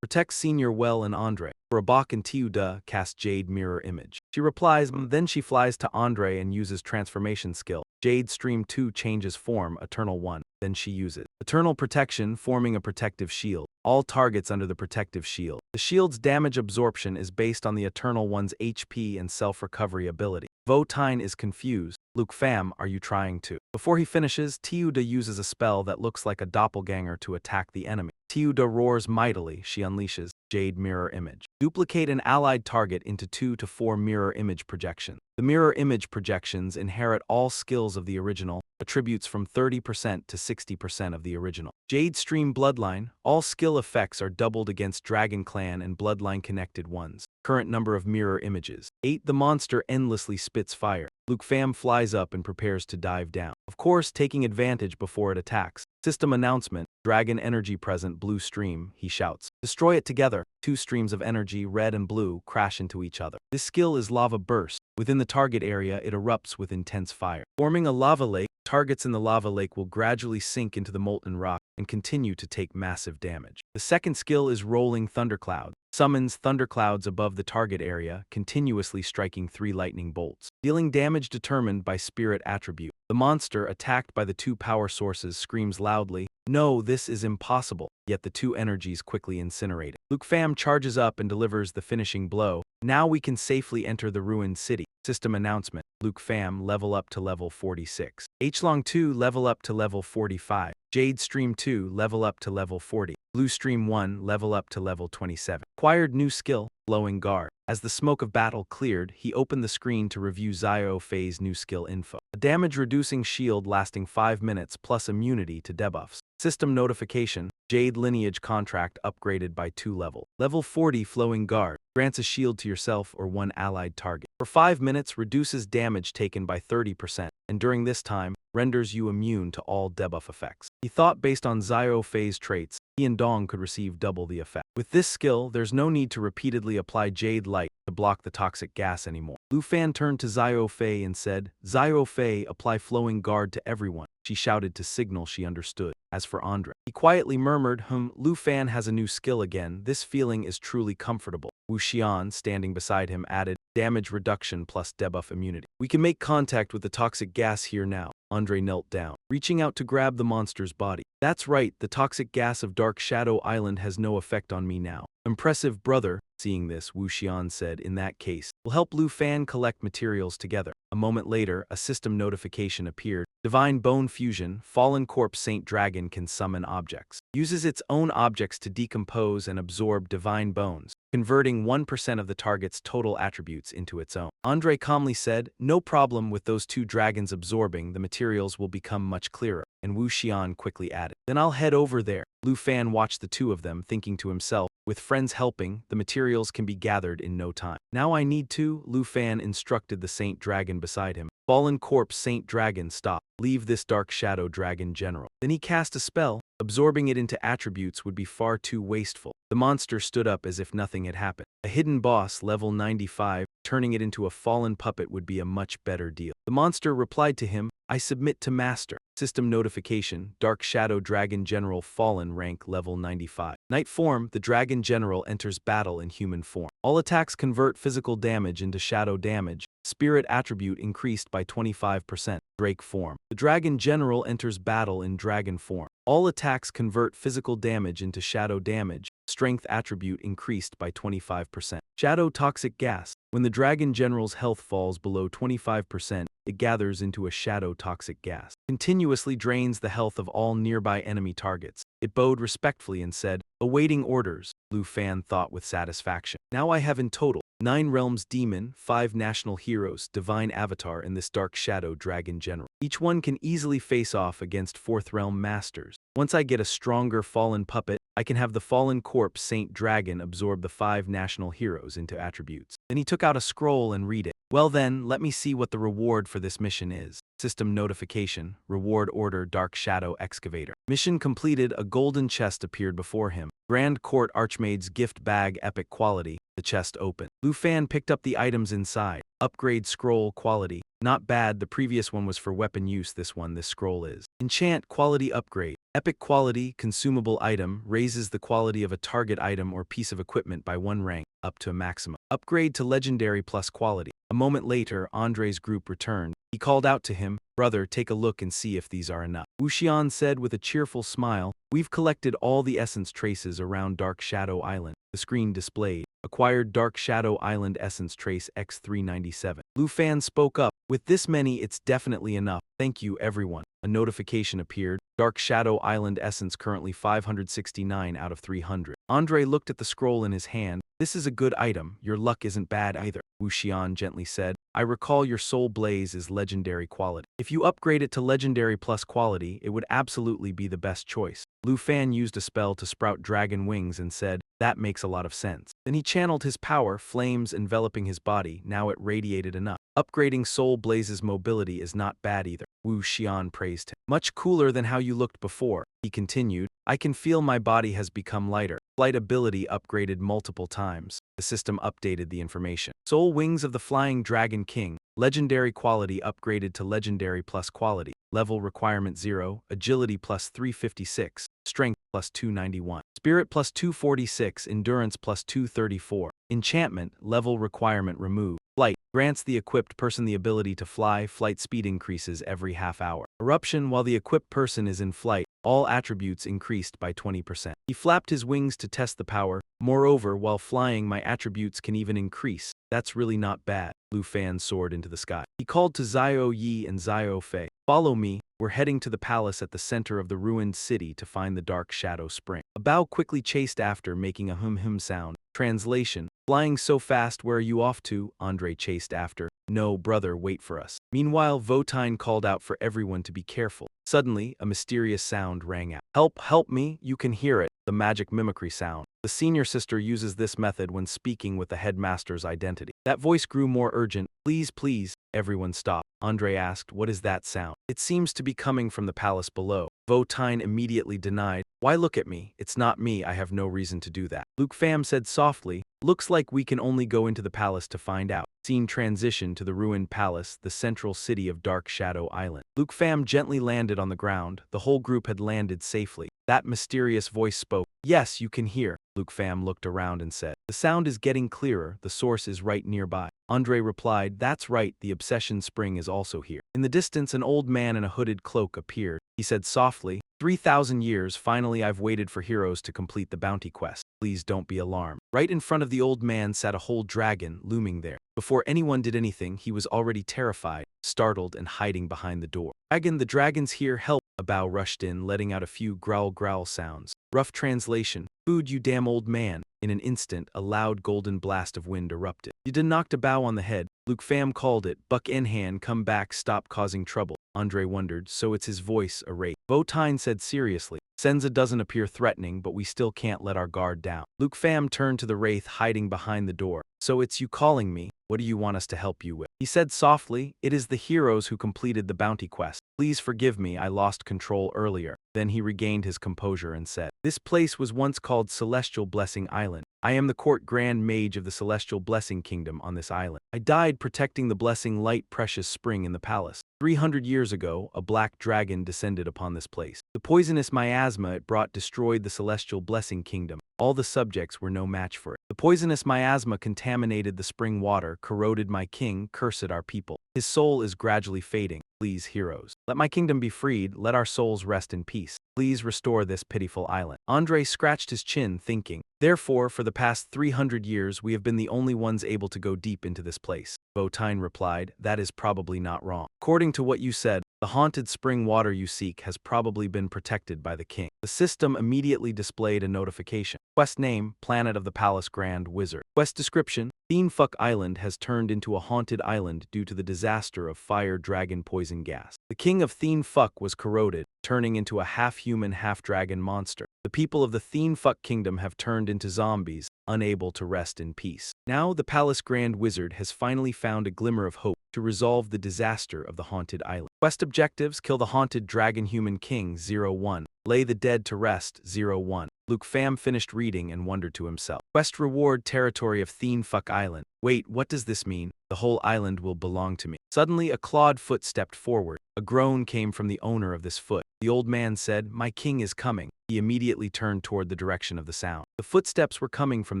Protect Senior Well and Andre. For Abak and Tiuda cast Jade Mirror Image. She replies, then she flies to Andre and uses transformation skill. Jade Stream 2 changes form, Eternal 1. Then she uses Eternal Protection, forming a protective shield. All targets under the protective shield. The shield's damage absorption is based on the Eternal One's HP and self-recovery ability. Vo-Tine is confused. Luke fam, are you trying to? Before he finishes, Tiuda uses a spell that looks like a doppelganger to attack the enemy. Tiuda roars mightily. She unleashes Jade Mirror Image. Duplicate an allied target into 2 to 4 mirror image projections. The mirror image projections inherit all skills of the original, attributes from 30% to 60% of the original. Jade Stream Bloodline, all skill effects are doubled against Dragon Clan and Bloodline connected ones. Current number of mirror images, 8. The monster endlessly spits fire. Luke fam flies up and prepares to dive down. Of course, taking advantage before it attacks. System announcement, Dragon Energy present Blue Stream, he shouts. Destroy it together. 2 streams of energy, red and blue, crash into each other. This skill is Lava Burst. Within the target area, it erupts with intense fire. Forming a lava lake, targets in the lava lake will gradually sink into the molten rock and continue to take massive damage. The second skill is Rolling Thundercloud. Summons thunderclouds above the target area, continuously striking 3 lightning bolts. Dealing damage determined by spirit attribute. The monster, attacked by the 2 power sources, screams loudly, no, this is impossible. Yet the 2 energies quickly incinerate it. Luke fam charges up and delivers the finishing blow. Now we can safely enter the ruined city. System announcement. Luke Pham level up to level 46. H-Long 2 level up to level 45. Jade Stream 2 level up to level 40. Blue Stream 1 level up to level 27. Acquired new skill, Flowing Guard. As the smoke of battle cleared, he opened the screen to review Zio Fei's new skill info. A damage-reducing shield lasting 5 minutes plus immunity to debuffs. System notification, Jade Lineage contract upgraded by 2 levels. Level 40 Flowing Guard grants a shield to yourself or one allied target. For 5 minutes reduces damage taken by 30%, and during this time, renders you immune to all debuff effects. He thought based on Zio Fei's traits, he and Dong could receive double the effect. With this skill, there's no need to repeatedly apply Jade Light to block the toxic gas anymore. Lu Fan turned to Zio Fei and said, "Zio Fei, apply Flowing Guard to everyone." She shouted to signal she understood. As for Andre, he quietly murmured, Lu Fan has a new skill again. This feeling is truly comfortable." Wu Xian, standing beside him, added, "Damage reduction plus debuff immunity. We can make contact with the toxic gas here now." Andre knelt down, reaching out to grab the monster's body. "That's right, the toxic gas of Dark Shadow Island has no effect on me now." "Impressive, brother." Seeing this, Wu Xian said, "In that case, we'll help Lu Fan collect materials together." A moment later, a system notification appeared. Divine Bone Fusion, Fallen Corpse Saint Dragon can summon objects. Uses its own objects to decompose and absorb divine bones, converting 1% of the target's total attributes into its own. Andre calmly said, "No problem with those 2 dragons absorbing, the materials will become much clearer." And Wu Xian quickly added, "Then I'll head over there." Lu Fan watched the 2 of them, thinking to himself, with friends helping, the materials can be gathered in no time. "Now I need to," Lu Fan instructed the Saint Dragon beside him. "Fallen Corpse Saint Dragon, stop. Leave this Dark Shadow Dragon General." Then he cast a spell. Absorbing it into attributes would be far too wasteful. The monster stood up as if nothing had happened. A hidden boss, level 95, turning it into a fallen puppet would be a much better deal. The monster replied to him, "I submit to master." System notification, Dark Shadow Dragon General Fallen, rank level 95. Night form, the Dragon General enters battle in human form. All attacks convert physical damage into shadow damage. Spirit attribute increased by 25%. Drake form, the Dragon General enters battle in dragon form. All attacks convert physical damage into shadow damage. Strength attribute increased by 25%. Shadow Toxic Gas, when the Dragon General's health falls below 25%, it gathers into a shadow toxic gas. Continuously drains the health of all nearby enemy targets. It bowed respectfully and said, "Awaiting orders." Lu Fan thought with satisfaction. "Now I have in total 9 Realms Demon, 5 National Heroes, Divine Avatar, and this Dark Shadow Dragon General. Each one can easily face off against 4th Realm Masters. Once I get a stronger Fallen Puppet, I can have the Fallen Corpse Saint Dragon absorb the 5 National Heroes into attributes." Then he took out a scroll and read it. "Well then, let me see what the reward for this mission is." System notification, Reward Order Dark Shadow Excavator. Mission completed, a golden chest appeared before him. Grand Court Archmaid's Gift Bag Epic Quality. The chest opened. Lu Fan picked up the items inside. Upgrade Scroll Quality. Not bad, the previous one was for weapon use, this scroll is. Enchant Quality Upgrade. Epic Quality, consumable item, raises the quality of a target item or piece of equipment by 1 rank, up to a maximum. Upgrade to Legendary plus Quality. A moment later, Andre's group returned. He called out to him, "Brother, take a look and see if these are enough." Wu Xian said with a cheerful smile, "We've collected all the essence traces around Dark Shadow Island." The screen displayed, "Acquired Dark Shadow Island Essence Trace X397. Lu Fan spoke up, "With this many, it's definitely enough. Thank you, everyone." A notification appeared. Dark Shadow Island Essence currently 569 out of 300. Andre looked at the scroll in his hand. "This is a good item. Your luck isn't bad either." Wu Xian gently said, "I recall your Soul Blaze is legendary quality. If you upgrade it to legendary plus quality, it would absolutely be the best choice." Lu Fan used a spell to sprout dragon wings and said, "That makes a lot of sense." Then he channeled his power, flames enveloping his body. Now it radiated enough. Upgrading Soul Blaze's mobility is not bad either. Wu Xian praised him. "Much cooler than how you looked before." He continued, "I can feel my body has become lighter. Flight ability upgraded multiple times." The system updated the information. Soul Wings of the Flying Dragon King. Legendary quality upgraded to legendary plus quality. Level requirement 0, agility plus 356, strength plus 291, spirit plus 246, endurance plus 234. Enchantment, level requirement removed. Flight, grants the equipped person the ability to fly. Flight speed increases every half hour. Eruption, while the equipped person is in flight, All attributes increased by 20%. He flapped his wings to test the power. Moreover, while flying, my attributes can even increase. That's really not bad. Lu Fan soared into the sky. He called to Zio Yi and Zio Fei. Follow me. We're heading to the palace at the center of the ruined city to find the dark shadow spring. A bow quickly chased after, making a hum-hum sound. Translation: flying so fast, where are you off to? Andre chased after. No, brother, wait for us. Meanwhile, Votine called out for everyone to be careful. Suddenly, a mysterious sound rang out. Help, help me, you can hear it. The magic mimicry sound. The senior sister uses this method when speaking with the headmaster's identity. That voice grew more urgent. Please, please. Everyone stopped. Andre asked, what is that sound? It seems to be coming from the palace below. Votine immediately denied. Why look at me? It's not me, I have no reason to do that. Luke Pham said softly, looks like we can only go into the palace to find out. Scene transition to the ruined palace, the central city of Dark Shadow Island. Luke Pham gently landed on the ground. The whole group had landed safely. That mysterious voice spoke. Yes, you can hear. Luke Pham looked around and said, the sound is getting clearer, the source is right nearby. Andre replied, that's right, the obsession spring is also here. In the distance, an old man in a hooded cloak appeared. He said softly, 3,000 years, finally I've waited for heroes to complete the bounty quest. Please don't be alarmed. Right in front of the old man sat a whole dragon, looming there. Before anyone did anything, he was already terrified, startled, and hiding behind the door. Dragon, the dragon's here, help! A bow rushed in, letting out a few growl-growl sounds. Rough translation: food, you damn old man. In an instant, a loud golden blast of wind erupted. Yidin knocked a bow on the head. Luke Pham called it, Buck Enhan, come back, stop causing trouble. Andre wondered, so it's his voice, a wraith. Votine said seriously, Senza doesn't appear threatening, but we still can't let our guard down. Luke Pham turned to the wraith hiding behind the door. So it's you calling me? What do you want us to help you with? He said softly, it is the heroes who completed the bounty quest. Please forgive me, I lost control earlier. Then he regained his composure and said, this place was once called Celestial Blessing Island. I am the court grand mage of the Celestial Blessing Kingdom on this island. I died protecting the blessing light precious spring in the palace. 300 years ago, a black dragon descended upon this place. The poisonous miasma it brought destroyed the Celestial Blessing Kingdom. All the subjects were no match for it. The poisonous miasma contaminated the spring water, corroded my king, cursed our people. His soul is gradually fading. Please, heroes, let my kingdom be freed, let our souls rest in peace. Please restore this pitiful island. Andre scratched his chin, thinking, therefore, for the past 300 years, we have been the only ones able to go deep into this place. Votine replied, that is probably not wrong. According to what you said, the haunted spring water you seek has probably been protected by the king. The system immediately displayed a notification. Quest name, Planet of the Palace Grand Wizard. Quest description, Thienefuck Island has turned into a haunted island due to the disaster of fire dragon poison gas. The king of Thienefuck was corroded, turning into a half-human, half-dragon monster. The people of the Thienefuck kingdom have turned into zombies, unable to rest in peace. Now the Palace Grand Wizard has finally found a glimmer of hope to resolve the disaster of the haunted island. Quest objectives: kill the haunted dragon human king 01. Lay the dead to rest 01. Luke Pham finished reading and wondered to himself. Quest reward: territory of Thienefuck Island. Wait, what does this mean? The whole island will belong to me. Suddenly a clawed foot stepped forward. A groan came from the owner of this foot. The old man said, my king is coming. He immediately turned toward the direction of the sound. The footsteps were coming from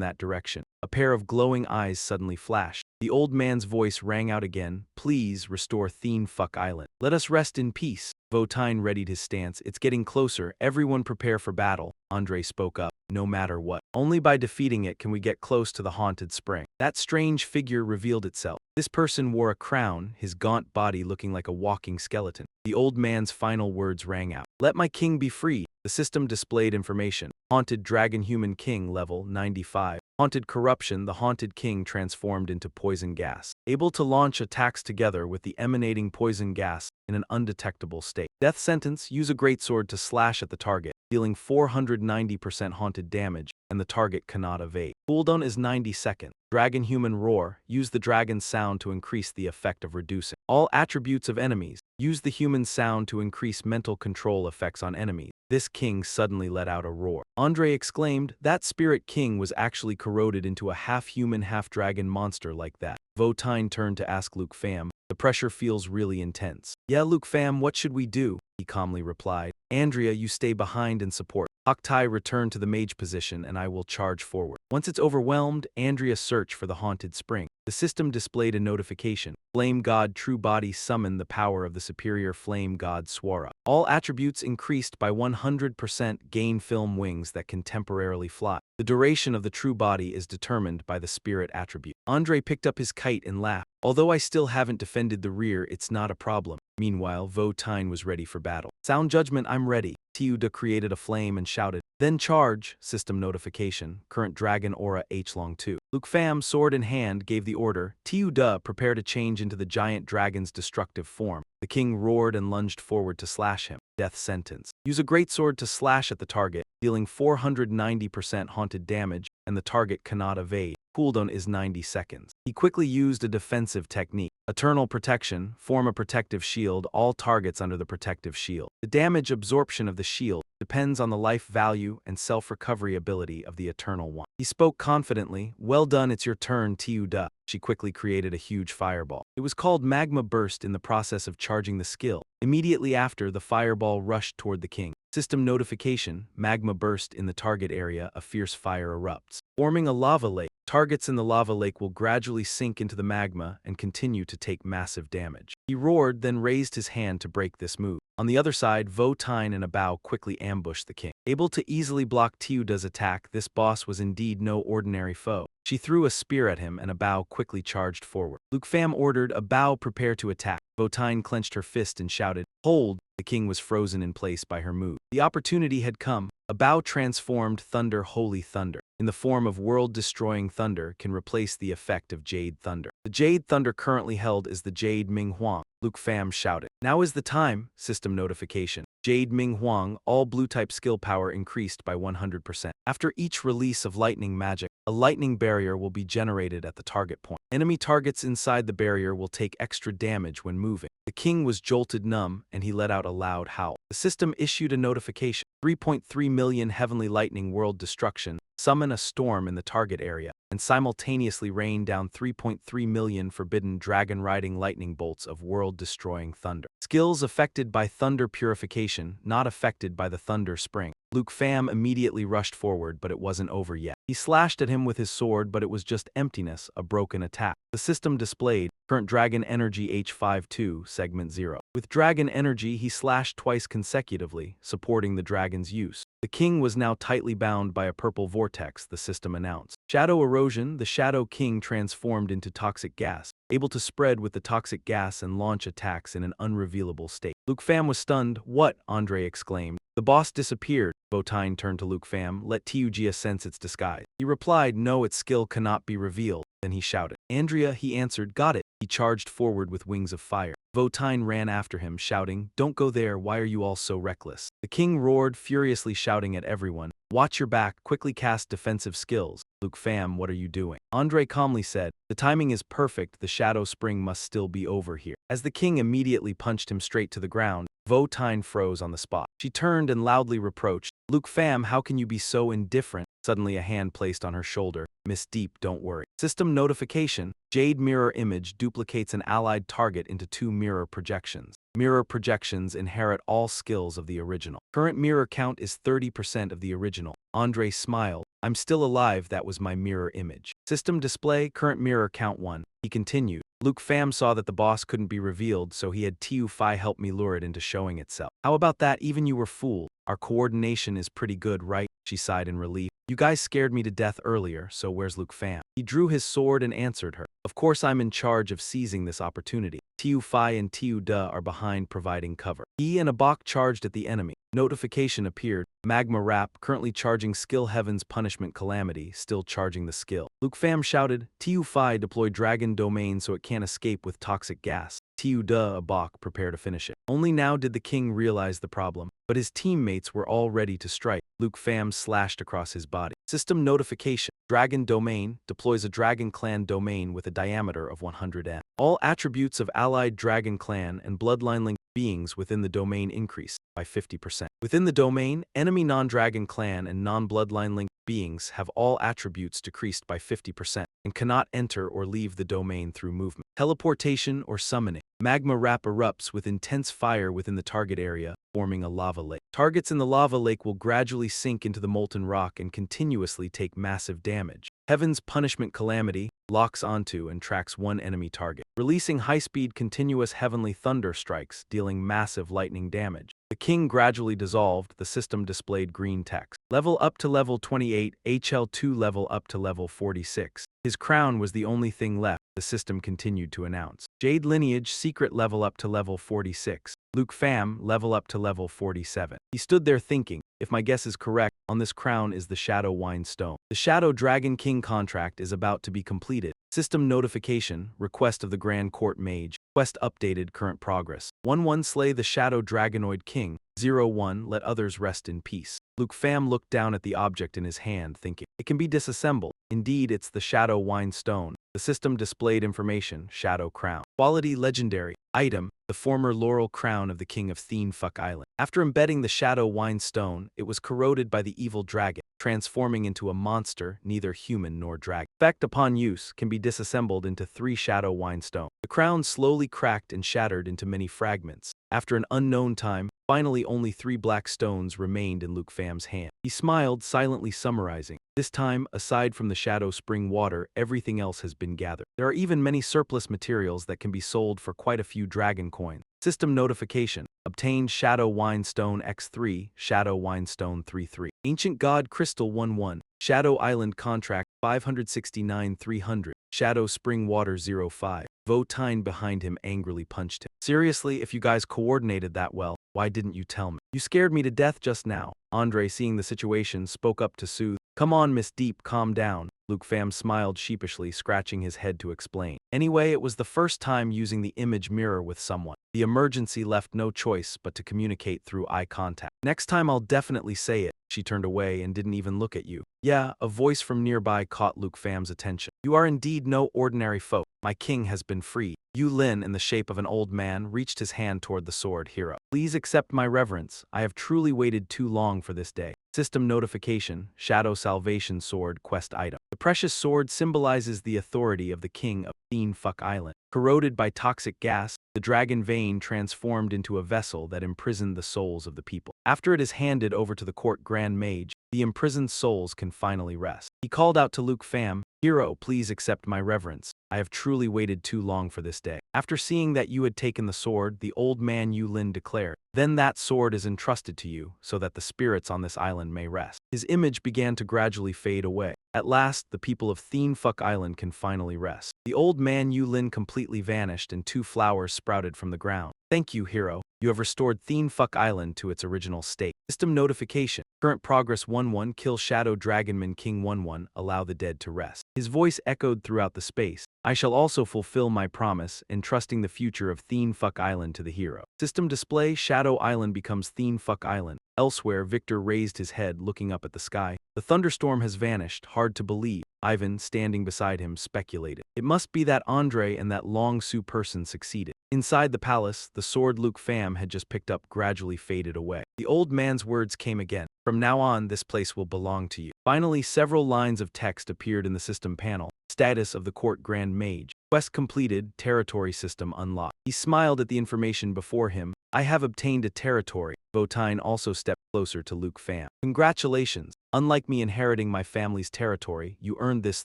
that direction. A pair of glowing eyes suddenly flashed. The old man's voice rang out again, please restore Thienefuck Island. Let us rest in peace. Votine readied his stance. It's getting closer. Everyone prepare for battle. Andre spoke up. No matter what. Only by defeating it can we get close to the haunted spring. That strange figure revealed itself. This person wore a crown, his gaunt body looking like a walking skeleton. The old man's final words rang out. Let my king be free. The system displayed information. Haunted Dragon Human King level 95. Haunted Corruption, the haunted king transformed into poison gas. Able to launch attacks together with the emanating poison gas in an undetectable state. Death sentence, use a greatsword to slash at the target, dealing 490% haunted damage, and the target cannot evade. Cooldown is 90 seconds. Dragon Human Roar, use the dragon's sound to increase the effect of reducing all attributes of enemies. Use the human sound to increase mental control effects on enemies. This king suddenly let out a roar. Andre exclaimed, that spirit king was actually corroded into a half-human, half-dragon monster like that. Votine turned to ask Luke Pham, the pressure feels really intense. Yeah, Luke Pham, what should we do? He calmly replied. Andrea, you stay behind and support. Oktai, return to the mage position and I will charge forward. Once it's overwhelmed, Andrea search for the haunted spring. The system displayed a notification. Flame God True Body summon the power of the superior flame god Swara. All attributes increased by 100%, gain film wings that can temporarily fly. The duration of the true body is determined by the spirit attribute. Andre picked up his kite and laughed. Although I still haven't defended the rear, it's not a problem. Meanwhile, Votine was ready for battle. Sound judgment, I'm ready. Tiuda created a flame and shouted, then charge, system notification, current dragon aura H-Long 2. Luke Pham, sword in hand, gave the order, Tiuda, prepare to change into the giant dragon's destructive form. The king roared and lunged forward to slash him. Death sentence. Use a greatsword to slash at the target, dealing 490% haunted damage, and the target cannot evade. Cooldown is 90 seconds. He quickly used a defensive technique. Eternal protection, form a protective shield, all targets under the protective shield. The damage absorption of the shield depends on the life value and self-recovery ability of the Eternal One. He spoke confidently, well done, it's your turn, Tiuda. She quickly created a huge fireball. It was called Magma Burst in the process of charging the skill. Immediately after, the fireball rushed toward the king. System notification, Magma Burst in the target area, a fierce fire erupts, forming a lava lake. Targets in the lava lake will gradually sink into the magma and continue to take massive damage. He roared, then raised his hand to break this move. On the other side, Votine and Abao quickly ambushed the king. Able to easily block Tiuda's attack, this boss was indeed no ordinary foe. She threw a spear at him and Abao quickly charged forward. Luke Pham ordered, Abao, prepare to attack. Votine clenched her fist and shouted, hold! The king was frozen in place by her move. The opportunity had come. Abao transformed Thunder Holy Thunder, in the form of world-destroying thunder, can replace the effect of Jade Thunder. The Jade Thunder currently held is the Jade Ming Huang. Luke Pham shouted. Now is the time, system notification. Jade Ming Huang, all blue-type skill power increased by 100%. After each release of lightning magic, a lightning barrier will be generated at the target point. Enemy targets inside the barrier will take extra damage when moving. The king was jolted numb, and he let out a loud howl. The system issued a notification. 3.3 million heavenly lightning world destruction, summon a storm in the target area, and simultaneously rain down 3.3 million forbidden dragon-riding lightning bolts of world-destroying thunder. Skills affected by thunder purification, not affected by the thunder spring. Luke Pham immediately rushed forward, but it wasn't over yet. He slashed at him with his sword, but it was just emptiness, a broken attack. The system displayed, current Dragon Energy H52, Segment 0. With Dragon Energy, he slashed twice consecutively, supporting the dragon's use. The king was now tightly bound by a purple vortex, the system announced. Shadow Erosion, the Shadow King transformed into toxic gas, able to spread with the toxic gas and launch attacks in an unrevealable state. Luke Pham was stunned. What? Andre exclaimed. The boss disappeared. Votine turned to Luke Pham. Let Tiugia sense its disguise. He replied, no, its skill cannot be revealed. Then he shouted. Andrea, he answered, got it. He charged forward with wings of fire. Votine ran after him, shouting, don't go there, why are you all so reckless? The king roared, furiously shouting at everyone, watch your back, quickly cast defensive skills. Luke Pham, what are you doing? Andre calmly said, the timing is perfect, the shadow spring must still be over here. As the king immediately punched him straight to the ground, Votine froze on the spot. She turned and loudly reproached, Luke Pham, how can you be so indifferent? Suddenly a hand placed on her shoulder. Miss Deep, don't worry. System notification. Jade Mirror Image duplicates an allied target into 2 mirror projections. Mirror projections inherit all skills of the original. Current mirror count is 30% of the original. Andre smiled. I'm still alive, that was my mirror image. System display, current mirror count 1. He continued. Luke Pham saw that the boss couldn't be revealed, so he had Tiu Phi help me lure it into showing itself. How about that, even you were fooled? Our coordination is pretty good, right? She sighed in relief. You guys scared me to death earlier, so where's Luke Pham? He drew his sword and answered her. Of course I'm in charge of seizing this opportunity. Tiu Phi and Tiu Da are behind providing cover. He and Abak charged at the enemy. Notification appeared. Magma Rap, currently charging skill Heaven's Punishment Calamity, still charging the skill. Luke Pham shouted, Tiu Phi deploy Dragon Domain so it can't escape with toxic gas. Tiu Da Abak prepare to finish it. Only now did the king realize the problem, but his teammates were all ready to strike. Luke Pham slashed across his body. System notification. Dragon Domain deploys a Dragon Clan domain with a diameter of 100 m. All attributes of allied Dragon Clan and bloodline-linked beings within the domain increase by 50%. Within the domain, enemy non-Dragon Clan and non-bloodline-linked beings have all attributes decreased by 50% and cannot enter or leave the domain through movement, teleportation, or summoning. Magma Rap erupts with intense fire within the target area, forming a lava lake. Targets in the lava lake will gradually sink into the molten rock and continuously take massive damage. Heaven's punishment calamity locks onto and tracks one enemy target, releasing high-speed continuous heavenly thunder strikes, dealing massive lightning damage. The king gradually dissolved, the system displayed green text. Level up to level 28, HL2 level up to level 46. His crown was the only thing left, the system continued to announce. Jade lineage secret level up to level 46. Luke Pham level up to level 47. He stood there thinking, if my guess is correct, on this crown is the Shadow Wine Stone. The Shadow Dragon King contract is about to be completed. System notification, request of the Grand Court Mage, quest updated, current progress. 1-1 slay the Shadow Dragonoid King, 0-1 let others rest in peace. Luke Pham looked down at the object in his hand, thinking, it can be disassembled. Indeed, it's the Shadow Wine Stone. The system displayed information, Shadow Crown. Quality legendary. Item, the former laurel crown of the king of Fuck Island. After embedding the Shadow Wine Stone, it was corroded by the evil dragon, transforming into a monster, neither human nor dragon. Effect upon use can be disassembled into 3 Shadow Wine Stone. The crown slowly cracked and shattered into many fragments. After an unknown time, finally only 3 black stones remained in Luke Pham's hand. He smiled, silently summarizing. This time, aside from the Shadow Spring water, everything else has been gathered. There are even many surplus materials that can be sold for quite a few dragon coins. System notification. Obtained Shadow Wine Stone X3, Shadow Wine Stone 3-3. Ancient God Crystal 1-1. Shadow Island Contract 569-300. Shadow Spring Water 05. Votine behind him angrily punched him. Seriously, if you guys coordinated that well, why didn't you tell me? You scared me to death just now. Andre, seeing the situation, spoke up to soothe. Come on, Miss Deep, calm down. Luke Pham smiled sheepishly, scratching his head to explain. Anyway, it was the first time using the image mirror with someone. The emergency left no choice but to communicate through eye contact. Next time I'll definitely say it. She turned away and didn't even look at you. Yeah, a voice from nearby caught Luke Pham's attention. You are indeed no ordinary foe. My king has been freed. Yu Lin, in the shape of an old man, reached his hand toward the sword hero. Please accept my reverence. I have truly waited too long for this day. System notification, Shadow Salvation Sword quest item. The precious sword symbolizes the authority of the king of Fuck Island. Corroded by toxic gas, the dragon vein transformed into a vessel that imprisoned the souls of the people. After it is handed over to the court grand mage, the imprisoned souls can finally rest. He called out to Luke Pham, Hero, please accept my reverence. I have truly waited too long for this day. After seeing that you had taken the sword, the old man Yu Lin declared, then that sword is entrusted to you, so that the spirits on this island may rest. His image began to gradually fade away. At last, the people of Fuck Island can finally rest. The old man Yu Lin completely vanished and 2 flowers sprouted from the ground. Thank you, hero. You have restored Fuck Island to its original state. System notification. Current progress 1-1. Kill Shadow Dragonman King 1-1. Allow the dead to rest. His voice echoed throughout the space. I shall also fulfill my promise, entrusting the future of Fuck Island to the hero. System display. Shadow Island becomes Fuck Island. Elsewhere, Victor raised his head, looking up at the sky. The thunderstorm has vanished, hard to believe. Ivan, standing beside him, speculated. It must be that Andre and that Long Su person succeeded. Inside the palace, the sword Luke Pham had just picked up gradually faded away. The old man's words came again. From now on, this place will belong to you. Finally, several lines of text appeared in the system panel. Status of the court grand mage. Quest completed, territory system unlocked. He smiled at the information before him. I have obtained a territory. Votine also stepped closer to Luke Pham. Congratulations. Unlike me inheriting my family's territory, you earned this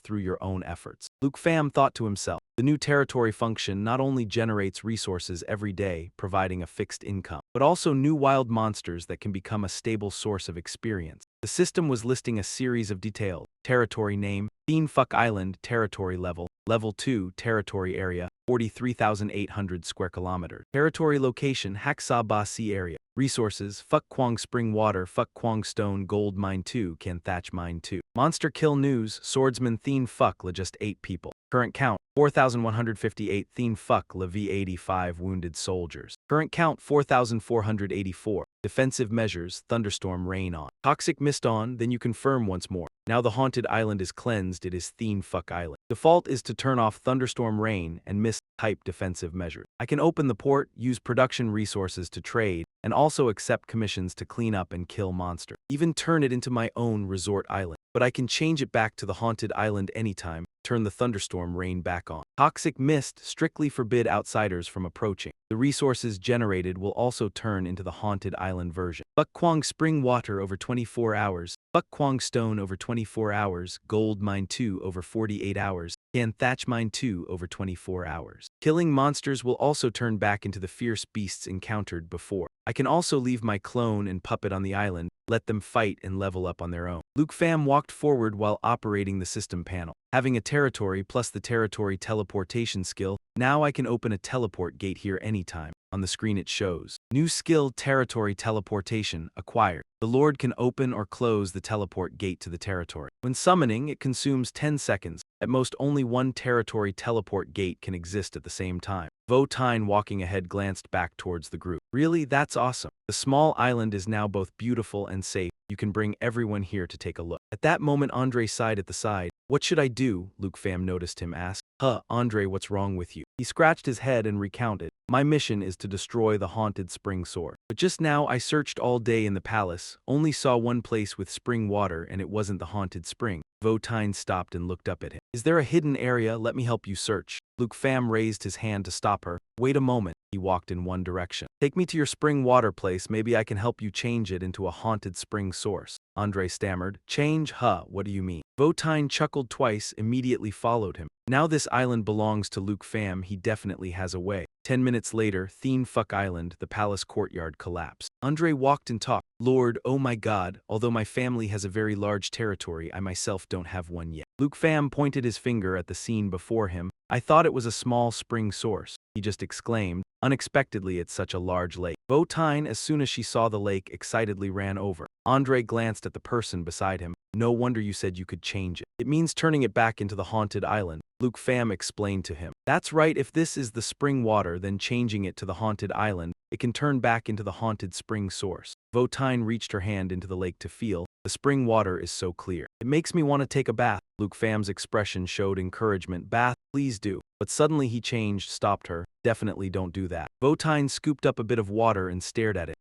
through your own efforts. Luke Pham thought to himself. The new territory function not only generates resources every day, providing a fixed income, but also new wild monsters that can become a stable source of experience. The system was listing a series of details. Territory name, Fuck Island, territory level, level 2, territory area, 43,800 square kilometers. Territory location, Haksa Ba Sea area. Resources, Fuck Kwang Spring Water, Fuck Kwang Stone Gold Mine 2, Can Thatch Mine 2. Monster Kill News, Swordsman Fuck La just 8 people. Current count, 4,158 Fuck La V85 wounded soldiers. Current count, 4,484. Defensive measures, thunderstorm rain on. Toxic mist on, then you confirm once more. Now the haunted island is cleansed, it is Fuck Island. Default is to turn off thunderstorm rain and mist type defensive measures. I can open the port, use production resources to trade, and also accept commissions to clean up and kill monsters. Even turn it into my own resort island. But I can change it back to the haunted island anytime. turn the thunderstorm rain back on. Toxic mist strictly forbid outsiders from approaching. The resources generated will also turn into the haunted island version. Bukkwang spring water over 24 hours. Bukkwang stone over 24 hours. Gold mine 2 over 48 hours. Can thatch mine 2 over 24 hours. Killing monsters will also turn back into the fierce beasts encountered before. I can also leave my clone and puppet on the island, let them fight and level up on their own. Luke Pham walked forward while operating the system panel. Having a territory plus the territory teleportation skill, now I can open a teleport gate here anytime. On the screen it shows, new skill territory teleportation acquired. The Lord can open or close the teleport gate to the territory. When summoning, it consumes 10 seconds. At most, only one territory teleport gate can exist at the same time. Vo Tine walking ahead glanced back towards the group. Really, that's awesome. The small island is now both beautiful and safe. You can bring everyone here to take a look. At that moment, Andre sighed at the side. What should I do? Luke Pham noticed him ask. Andre, what's wrong with you? He scratched his head and recounted. My mission is to destroy the haunted spring sword. But just now I searched all day in the palace, only saw one place with spring water and it wasn't the haunted spring. Vo Tine stopped and looked up at him. Is there a hidden area? Let me help you search. Luke Pham raised his hand to stop her. Wait a moment. He walked in one direction. Take me to your spring water place. Maybe I can help you change it into a haunted spring source. Andre stammered. Change? What do you mean? Vo Tine chuckled twice, immediately followed him. Now this island belongs to Luke Pham. He definitely has a way. 10 minutes later, Theme Fuck Island, the palace courtyard collapsed. Andre walked and talked. Lord, oh my god, although my family has a very large territory, I myself don't have one yet. Luke Pham pointed his finger at the scene before him. I thought it was a small spring source. He just exclaimed. Unexpectedly, it's such a large lake. Vo Tine, as soon as she saw the lake, excitedly ran over. Andre glanced at the person beside him. No wonder you said you could change it. It means turning it back into the haunted island. Luke Pham explained to him. That's right, if this is the spring water, then changing it to the haunted island, it can turn back into the haunted spring source. Vo Tine reached her hand into the lake to feel. The spring water is so clear. It makes me want to take a bath. Luke Pham's expression showed encouragement. Bath, please do. But suddenly he changed, stopped her. Definitely don't do that. Vo Tine scooped up a bit of water and stared at it.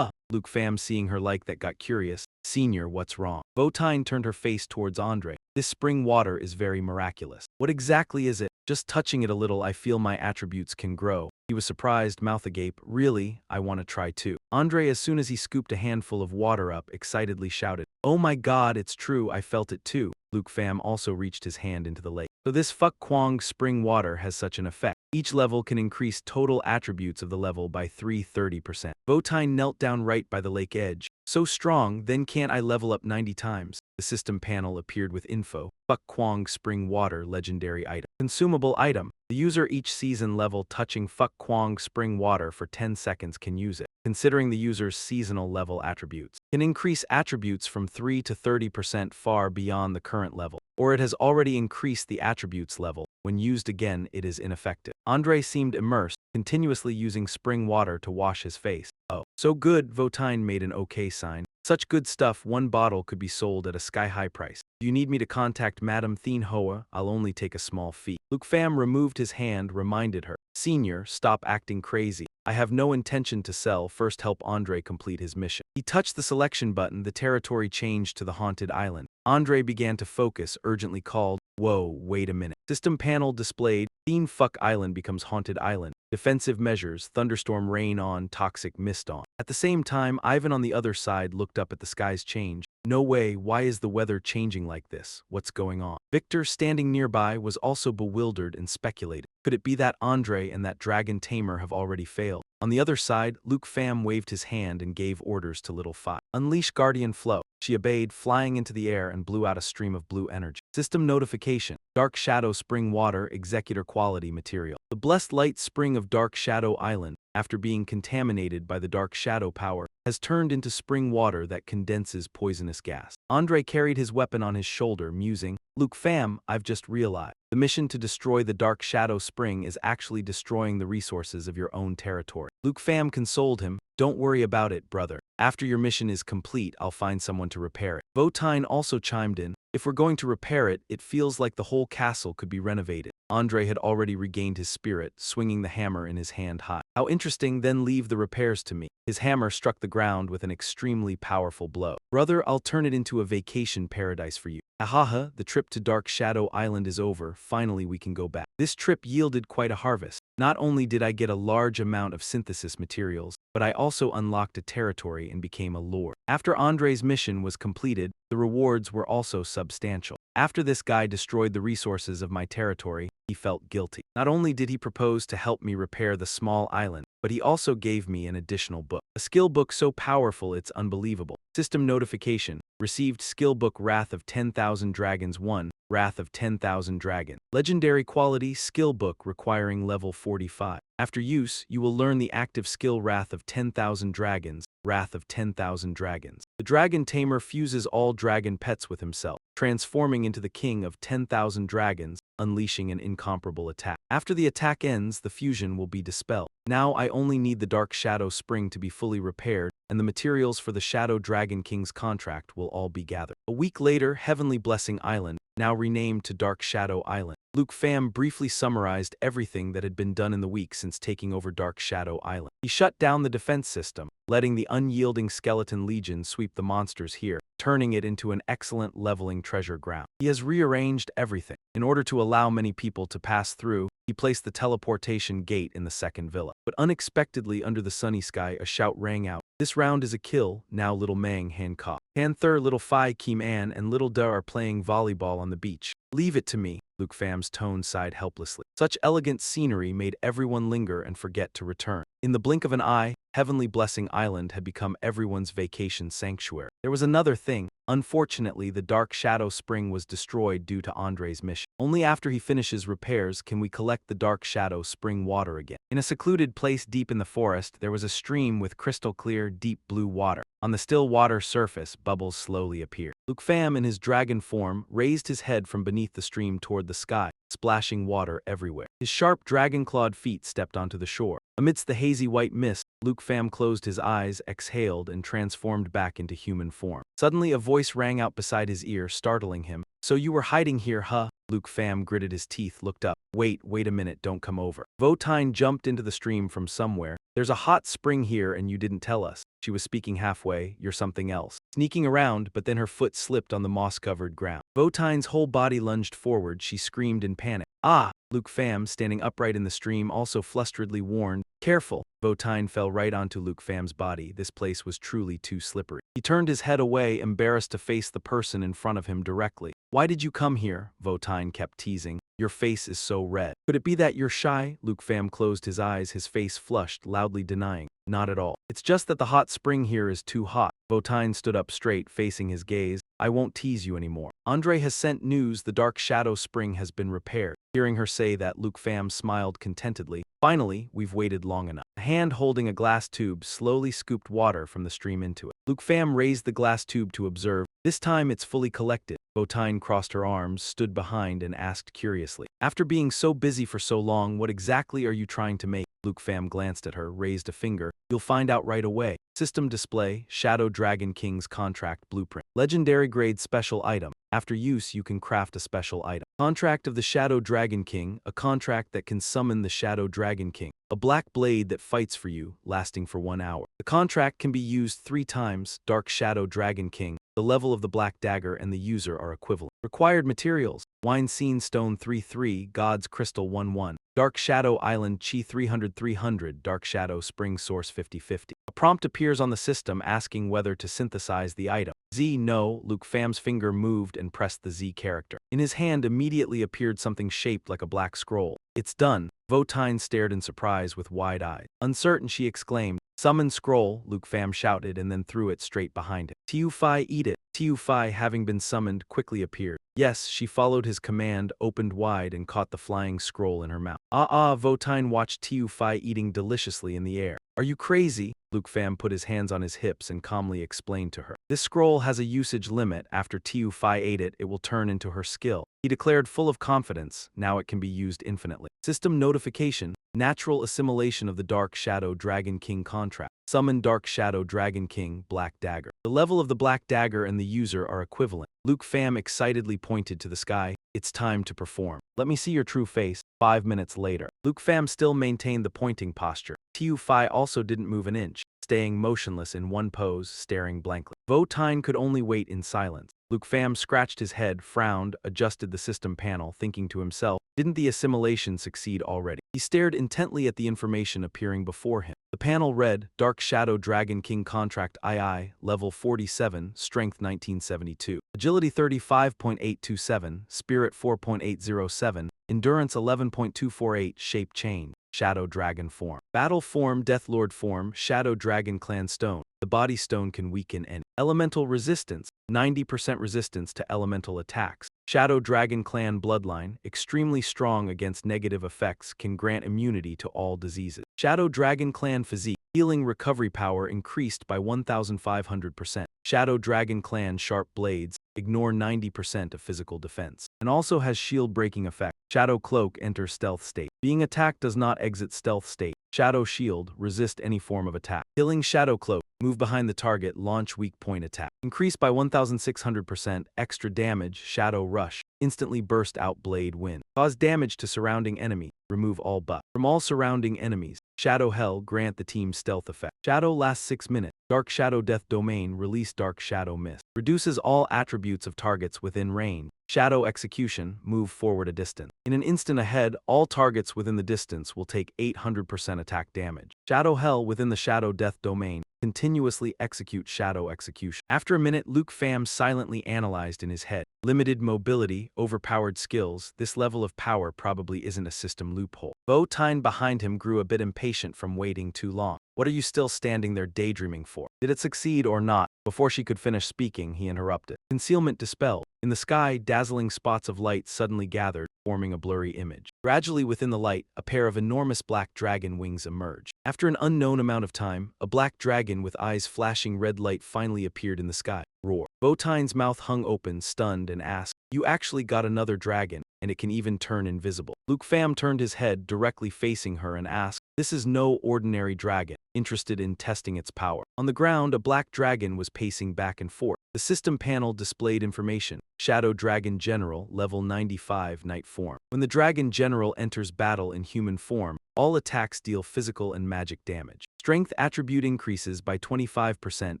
Luke Pham, seeing her like that, got curious. Senior, what's wrong? Vo Tine turned her face towards Andre. This spring water is very miraculous. What exactly is it? Just touching it a little, I feel my attributes can grow. He was surprised, mouth agape. Really? I want to try too. Andre, as soon as he scooped a handful of water up, excitedly shouted, Oh my god, it's true, I felt it too. Luke Pham also reached his hand into the lake. So this Fuck Kwang spring water has such an effect. Each level can increase total attributes of the level by 30%. Vo Tine knelt down right by the lake edge. So strong, then can't I level up 90 times? The system panel appeared with info. Fuck Kwang spring water legendary item. Consumable item. The user each season level touching Fuck Kwang spring water for 10 seconds can use it. Considering the user's seasonal level attributes, can increase attributes from 3 to 30% far beyond the current level, or it has already increased the attributes level. When used again, it is ineffective. Andre seemed immersed, continuously using spring water to wash his face. Oh, so good, Vo Tine made an okay sign. Such good stuff, one bottle could be sold at a sky-high price. Do you need me to contact Madame Thien Hoa? I'll only take a small fee. Luke Pham removed his hand, reminded her. Senior, stop acting crazy. I have no intention to sell, first help Andre complete his mission. He touched the selection button, the territory changed to the haunted island. Andre began to focus, urgently called, Whoa, wait a minute. System panel displayed, Theme Fuck Island becomes haunted island. Defensive measures, thunderstorm rain on, toxic mist on. At the same time, Ivan on the other side looked up at the sky's change. No way, why is the weather changing like this? What's going on? Victor, standing nearby, was also bewildered and speculated. Could it be that Andre and that dragon Tamer have already failed? On the other side, Luke Pham waved his hand and gave orders to Little Fi. Unleash Guardian Flow. She obeyed, flying into the air and blew out a stream of blue energy. System notification. Dark Shadow Spring Water Executor Quality Material. The blessed light spring of Dark Shadow Island, after being contaminated by the Dark Shadow power, has turned into spring water that condenses poisonous gas. Andre carried his weapon on his shoulder, musing, Luke Pham, I've just realized. The mission to destroy the Dark Shadow Spring is actually destroying the resources of your own territory. Luke Pham consoled him. Don't worry about it, brother. After your mission is complete, I'll find someone to repair it. Votine also chimed in. If we're going to repair it, it feels like the whole castle could be renovated. Andre had already regained his spirit, swinging the hammer in his hand high. How interesting, then leave the repairs to me. His hammer struck the ground with an extremely powerful blow. Brother, I'll turn it into a vacation paradise for you. Ahaha, the trip to Dark Shadow Island is over, finally we can go back. This trip yielded quite a harvest. Not only did I get a large amount of synthesis materials, but I also unlocked a territory and became a lord. After Andre's mission was completed, the rewards were also substantial. After this guy destroyed the resources of my territory, he felt guilty. Not only did he propose to help me repair the small island, but he also gave me an additional book. A skill book so powerful it's unbelievable. System notification. Received skill book Wrath of 10,000 Dragons 1, Wrath of 10,000 Dragons. Legendary quality skill book requiring level 45. After use, you will learn the active skill Wrath of 10,000 Dragons, Wrath of 10,000 Dragons. The dragon tamer fuses all dragon pets with himself, transforming into the king of 10,000 dragons, unleashing an incomparable attack. After the attack ends, the fusion will be dispelled. Now I only need the Dark Shadow Spring to be fully repaired, and the materials for the Shadow Dragon King's contract will all be gathered. A week later, Heavenly Blessing Island, now renamed to Dark Shadow Island. Luke Pham briefly summarized everything that had been done in the week since taking over Dark Shadow Island. He shut down the defense system, letting the unyielding Skeleton Legion sweep the monsters here, turning it into an excellent leveling treasure ground. He has rearranged everything. In order to allow many people to pass through, he placed the teleportation gate in the second villa. But unexpectedly under the sunny sky, a shout rang out. This round is a kill, now Little Mang Hancock. Panther, Little Phi Kim An, and Little Da are playing volleyball on the beach. Leave it to me. Luke Pham's tone sighed helplessly. Such elegant scenery made everyone linger and forget to return. In the blink of an eye, Heavenly Blessing Island had become everyone's vacation sanctuary. There was another thing. Unfortunately, the Dark Shadow Spring was destroyed due to Andre's mission. Only after he finishes repairs can we collect the Dark Shadow Spring water again. In a secluded place deep in the forest, there was a stream with crystal clear, deep blue water. On the still water surface, bubbles slowly appeared. Luke Pham, in his dragon form, raised his head from beneath the stream toward the sky, splashing water everywhere. His sharp dragon-clawed feet stepped onto the shore. Amidst the hazy white mist, Luke Pham closed his eyes, exhaled, and transformed back into human form. Suddenly, a voice rang out beside his ear, startling him. So you were hiding here, huh? Luke Pham gritted his teeth, looked up. Wait a minute, don't come over. Votine jumped into the stream from somewhere. There's a hot spring here and you didn't tell us. She was speaking halfway, you're something else. Sneaking around, but then her foot slipped on the moss-covered ground. Votine's whole body lunged forward, she screamed in panic. Ah! Luke Pham, standing upright in the stream, also flusteredly warned, careful. Votine fell right onto Luke Pham's body. This place was truly too slippery. He turned his head away, embarrassed to face the person in front of him directly. Why did you come here? Votine kept teasing. Your face is so red. Could it be that you're shy? Luke Pham closed his eyes, his face flushed, loudly denying. Not at all. It's just that the hot spring here is too hot. Votine stood up straight, facing his gaze. I won't tease you anymore. Andre has sent news the Dark Shadow Spring has been repaired. Hearing her say that, Luke Pham smiled contentedly. Finally, we've waited long enough. A hand holding a glass tube slowly scooped water from the stream into it. Luke Pham raised the glass tube to observe. This time it's fully collected. Votine crossed her arms, stood behind, and asked curiously. After being so busy for so long, what exactly are you trying to make? Luke Pham glanced at her, raised a finger. You'll find out right away. System display, Shadow Dragon King's contract blueprint. Legendary grade special item. After use, you can craft a special item. Contract of the Shadow Dragon King, a contract that can summon the Shadow Dragon King. A black blade that fights for you, lasting for 1 hour. The contract can be used 3 times, Dark Shadow Dragon King. The level of the black dagger and the user are equivalent. Required materials. Wine Scene Stone 3-3, God's Crystal 1-1. Dark Shadow Island Chi 300-300, Dark Shadow Spring Source 50-50. A prompt appears on the system asking whether to synthesize the item. Z, no. Luke Pham's finger moved and pressed the Z character. In his hand immediately appeared something shaped like a black scroll. It's done. Votine stared in surprise with wide eyes. Uncertain, she exclaimed. Summon scroll, Luke Pham shouted and then threw it straight behind him. Tiu Phi, eat it. Tiu Phi, having been summoned, quickly appeared. Yes, she followed his command, opened wide, and caught the flying scroll in her mouth. Votine watched Tiu Phi eating deliciously in the air. Are you crazy? Luke Pham put his hands on his hips and calmly explained to her. This scroll has a usage limit. After Tiu Phi ate it, it will turn into her skill. He declared full of confidence, now it can be used infinitely. System notification, natural assimilation of the Dark Shadow Dragon King contract. Summon Dark Shadow Dragon King, Black Dagger. The level of the Black Dagger and the user are equivalent. Luke Pham excitedly pointed to the sky. It's time to perform. Let me see your true face. 5 minutes later. Luke Pham still maintained the pointing posture. Tu Fi also didn't move an inch, staying motionless in one pose, staring blankly. Vo Tine could only wait in silence. Luke Pham scratched his head, frowned, adjusted the system panel, thinking to himself, didn't the assimilation succeed already? He stared intently at the information appearing before him. The panel read, Dark Shadow Dragon King Contract II, Level 47, Strength 1972, Agility 35.827, Spirit 4.807, Endurance 11.248, Shape Change, Shadow Dragon Form. Battle Form, Deathlord Form, Shadow Dragon Clan Stone. The body stone can weaken any. Elemental Resistance, 90% resistance to elemental attacks. Shadow Dragon Clan Bloodline, extremely strong against negative effects, can grant immunity to all diseases. Shadow Dragon Clan Physique, healing recovery power increased by 1,500%. Shadow Dragon Clan Sharp Blades, ignore 90% of physical defense. And also has shield breaking effect. Shadow Cloak, enter stealth state. Being attacked does not exit stealth state. Shadow Shield, resist any form of attack. Killing Shadow Cloak, move behind the target, launch weak point attack. Increase by 1,600%, extra damage, Shadow Rush, instantly burst out blade wind. Cause damage to surrounding enemy, remove all buff. From all surrounding enemies, Shadow Hell, grant the team stealth effect. Shadow lasts 6 minutes. Dark Shadow Death Domain, release Dark Shadow Mist. Reduces all attributes of targets within range. Shadow Execution, move forward a distance. In an instant ahead, all targets within the distance will take 800% attack damage. Shadow Hell within the Shadow Death Domain, continuously execute Shadow Execution. After a minute, Luke Pham silently analyzed in his head. Limited mobility, overpowered skills, this level of power probably isn't a system loophole. Vo Tine behind him grew a bit impatient from waiting too long. What are you still standing there daydreaming for? Did it succeed or not? Before she could finish speaking, he interrupted. Concealment dispelled. In the sky, dazzling spots of light suddenly gathered, forming a blurry image. Gradually within the light, a pair of enormous black dragon wings emerged. After an unknown amount of time, a black dragon with eyes flashing red light finally appeared in the sky. Roar. Vo Tine's mouth hung open, stunned, and asked, "You actually got another dragon, and it can even turn invisible." Luke Pham turned his head directly facing her and asked, "This is no ordinary dragon," interested in testing its power. On the ground, a black dragon was pacing back and forth. The system panel displayed information. Shadow Dragon General, Level 95, Night Form. When the Dragon General enters battle in human form, all attacks deal physical and magic damage. Strength attribute increases by 25%,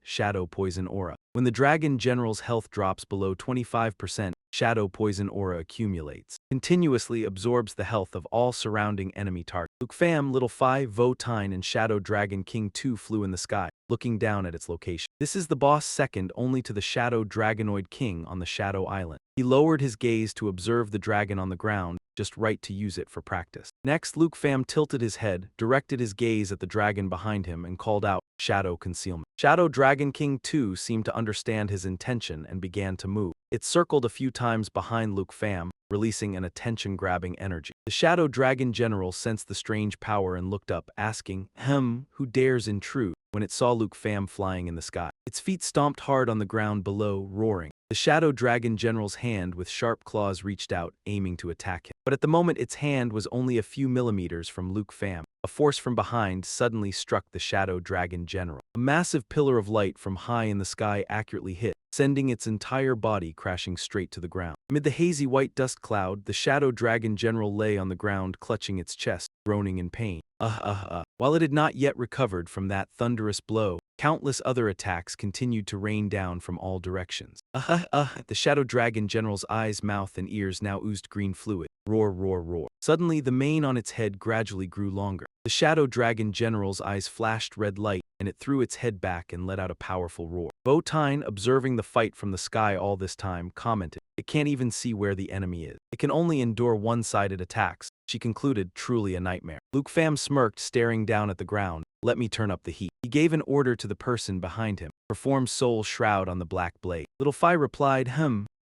Shadow Poison Aura. When the Dragon General's health drops below 25%, Shadow Poison Aura accumulates. Continuously absorbs the health of all surrounding enemy targets. Luke Pham, Little Phi, Vo Tine, and Shadow Dragon King 2 flew in the sky, looking down at its location. This is the boss second only to the Shadow Dragonoid King on the Shadow Island. He lowered his gaze to observe the dragon on the ground, just right to use it for practice. Next, Luke Pham tilted his head, directed his gaze at the dragon behind him, and called out, "Shadow Concealment." Shadow Dragon King 2 seemed to understand his intention and began to move. It circled a few times behind Luke Pham, releasing an attention-grabbing energy. The Shadow Dragon General sensed the strange power and looked up, asking, who dares intrude?" when it saw Luke Pham flying in the sky. Its feet stomped hard on the ground below, roaring. The Shadow Dragon General's hand with sharp claws reached out, aiming to attack him. But at the moment its hand was only a few millimeters from Luke Pham. A force from behind suddenly struck the Shadow Dragon General. A massive pillar of light from high in the sky accurately hit, sending its entire body crashing straight to the ground. Amid the hazy white dust cloud, the Shadow Dragon General lay on the ground clutching its chest, groaning in pain. While it had not yet recovered from that thunderous blow, countless other attacks continued to rain down from all directions. The Shadow Dragon General's eyes, mouth, and ears now oozed green fluid. Roar, roar, roar. Suddenly, the mane on its head gradually grew longer. The Shadow Dragon General's eyes flashed red light, and it threw its head back and let out a powerful roar. Vo Tine, observing the fight from the sky all this time, commented, "It can't even see where the enemy is. It can only endure one-sided attacks." She concluded, "Truly a nightmare." Luke Pham smirked, staring down at the ground. "Let me turn up the heat." He gave an order to the person behind him. "Perform Soul Shroud on the black blade." Little Phi replied,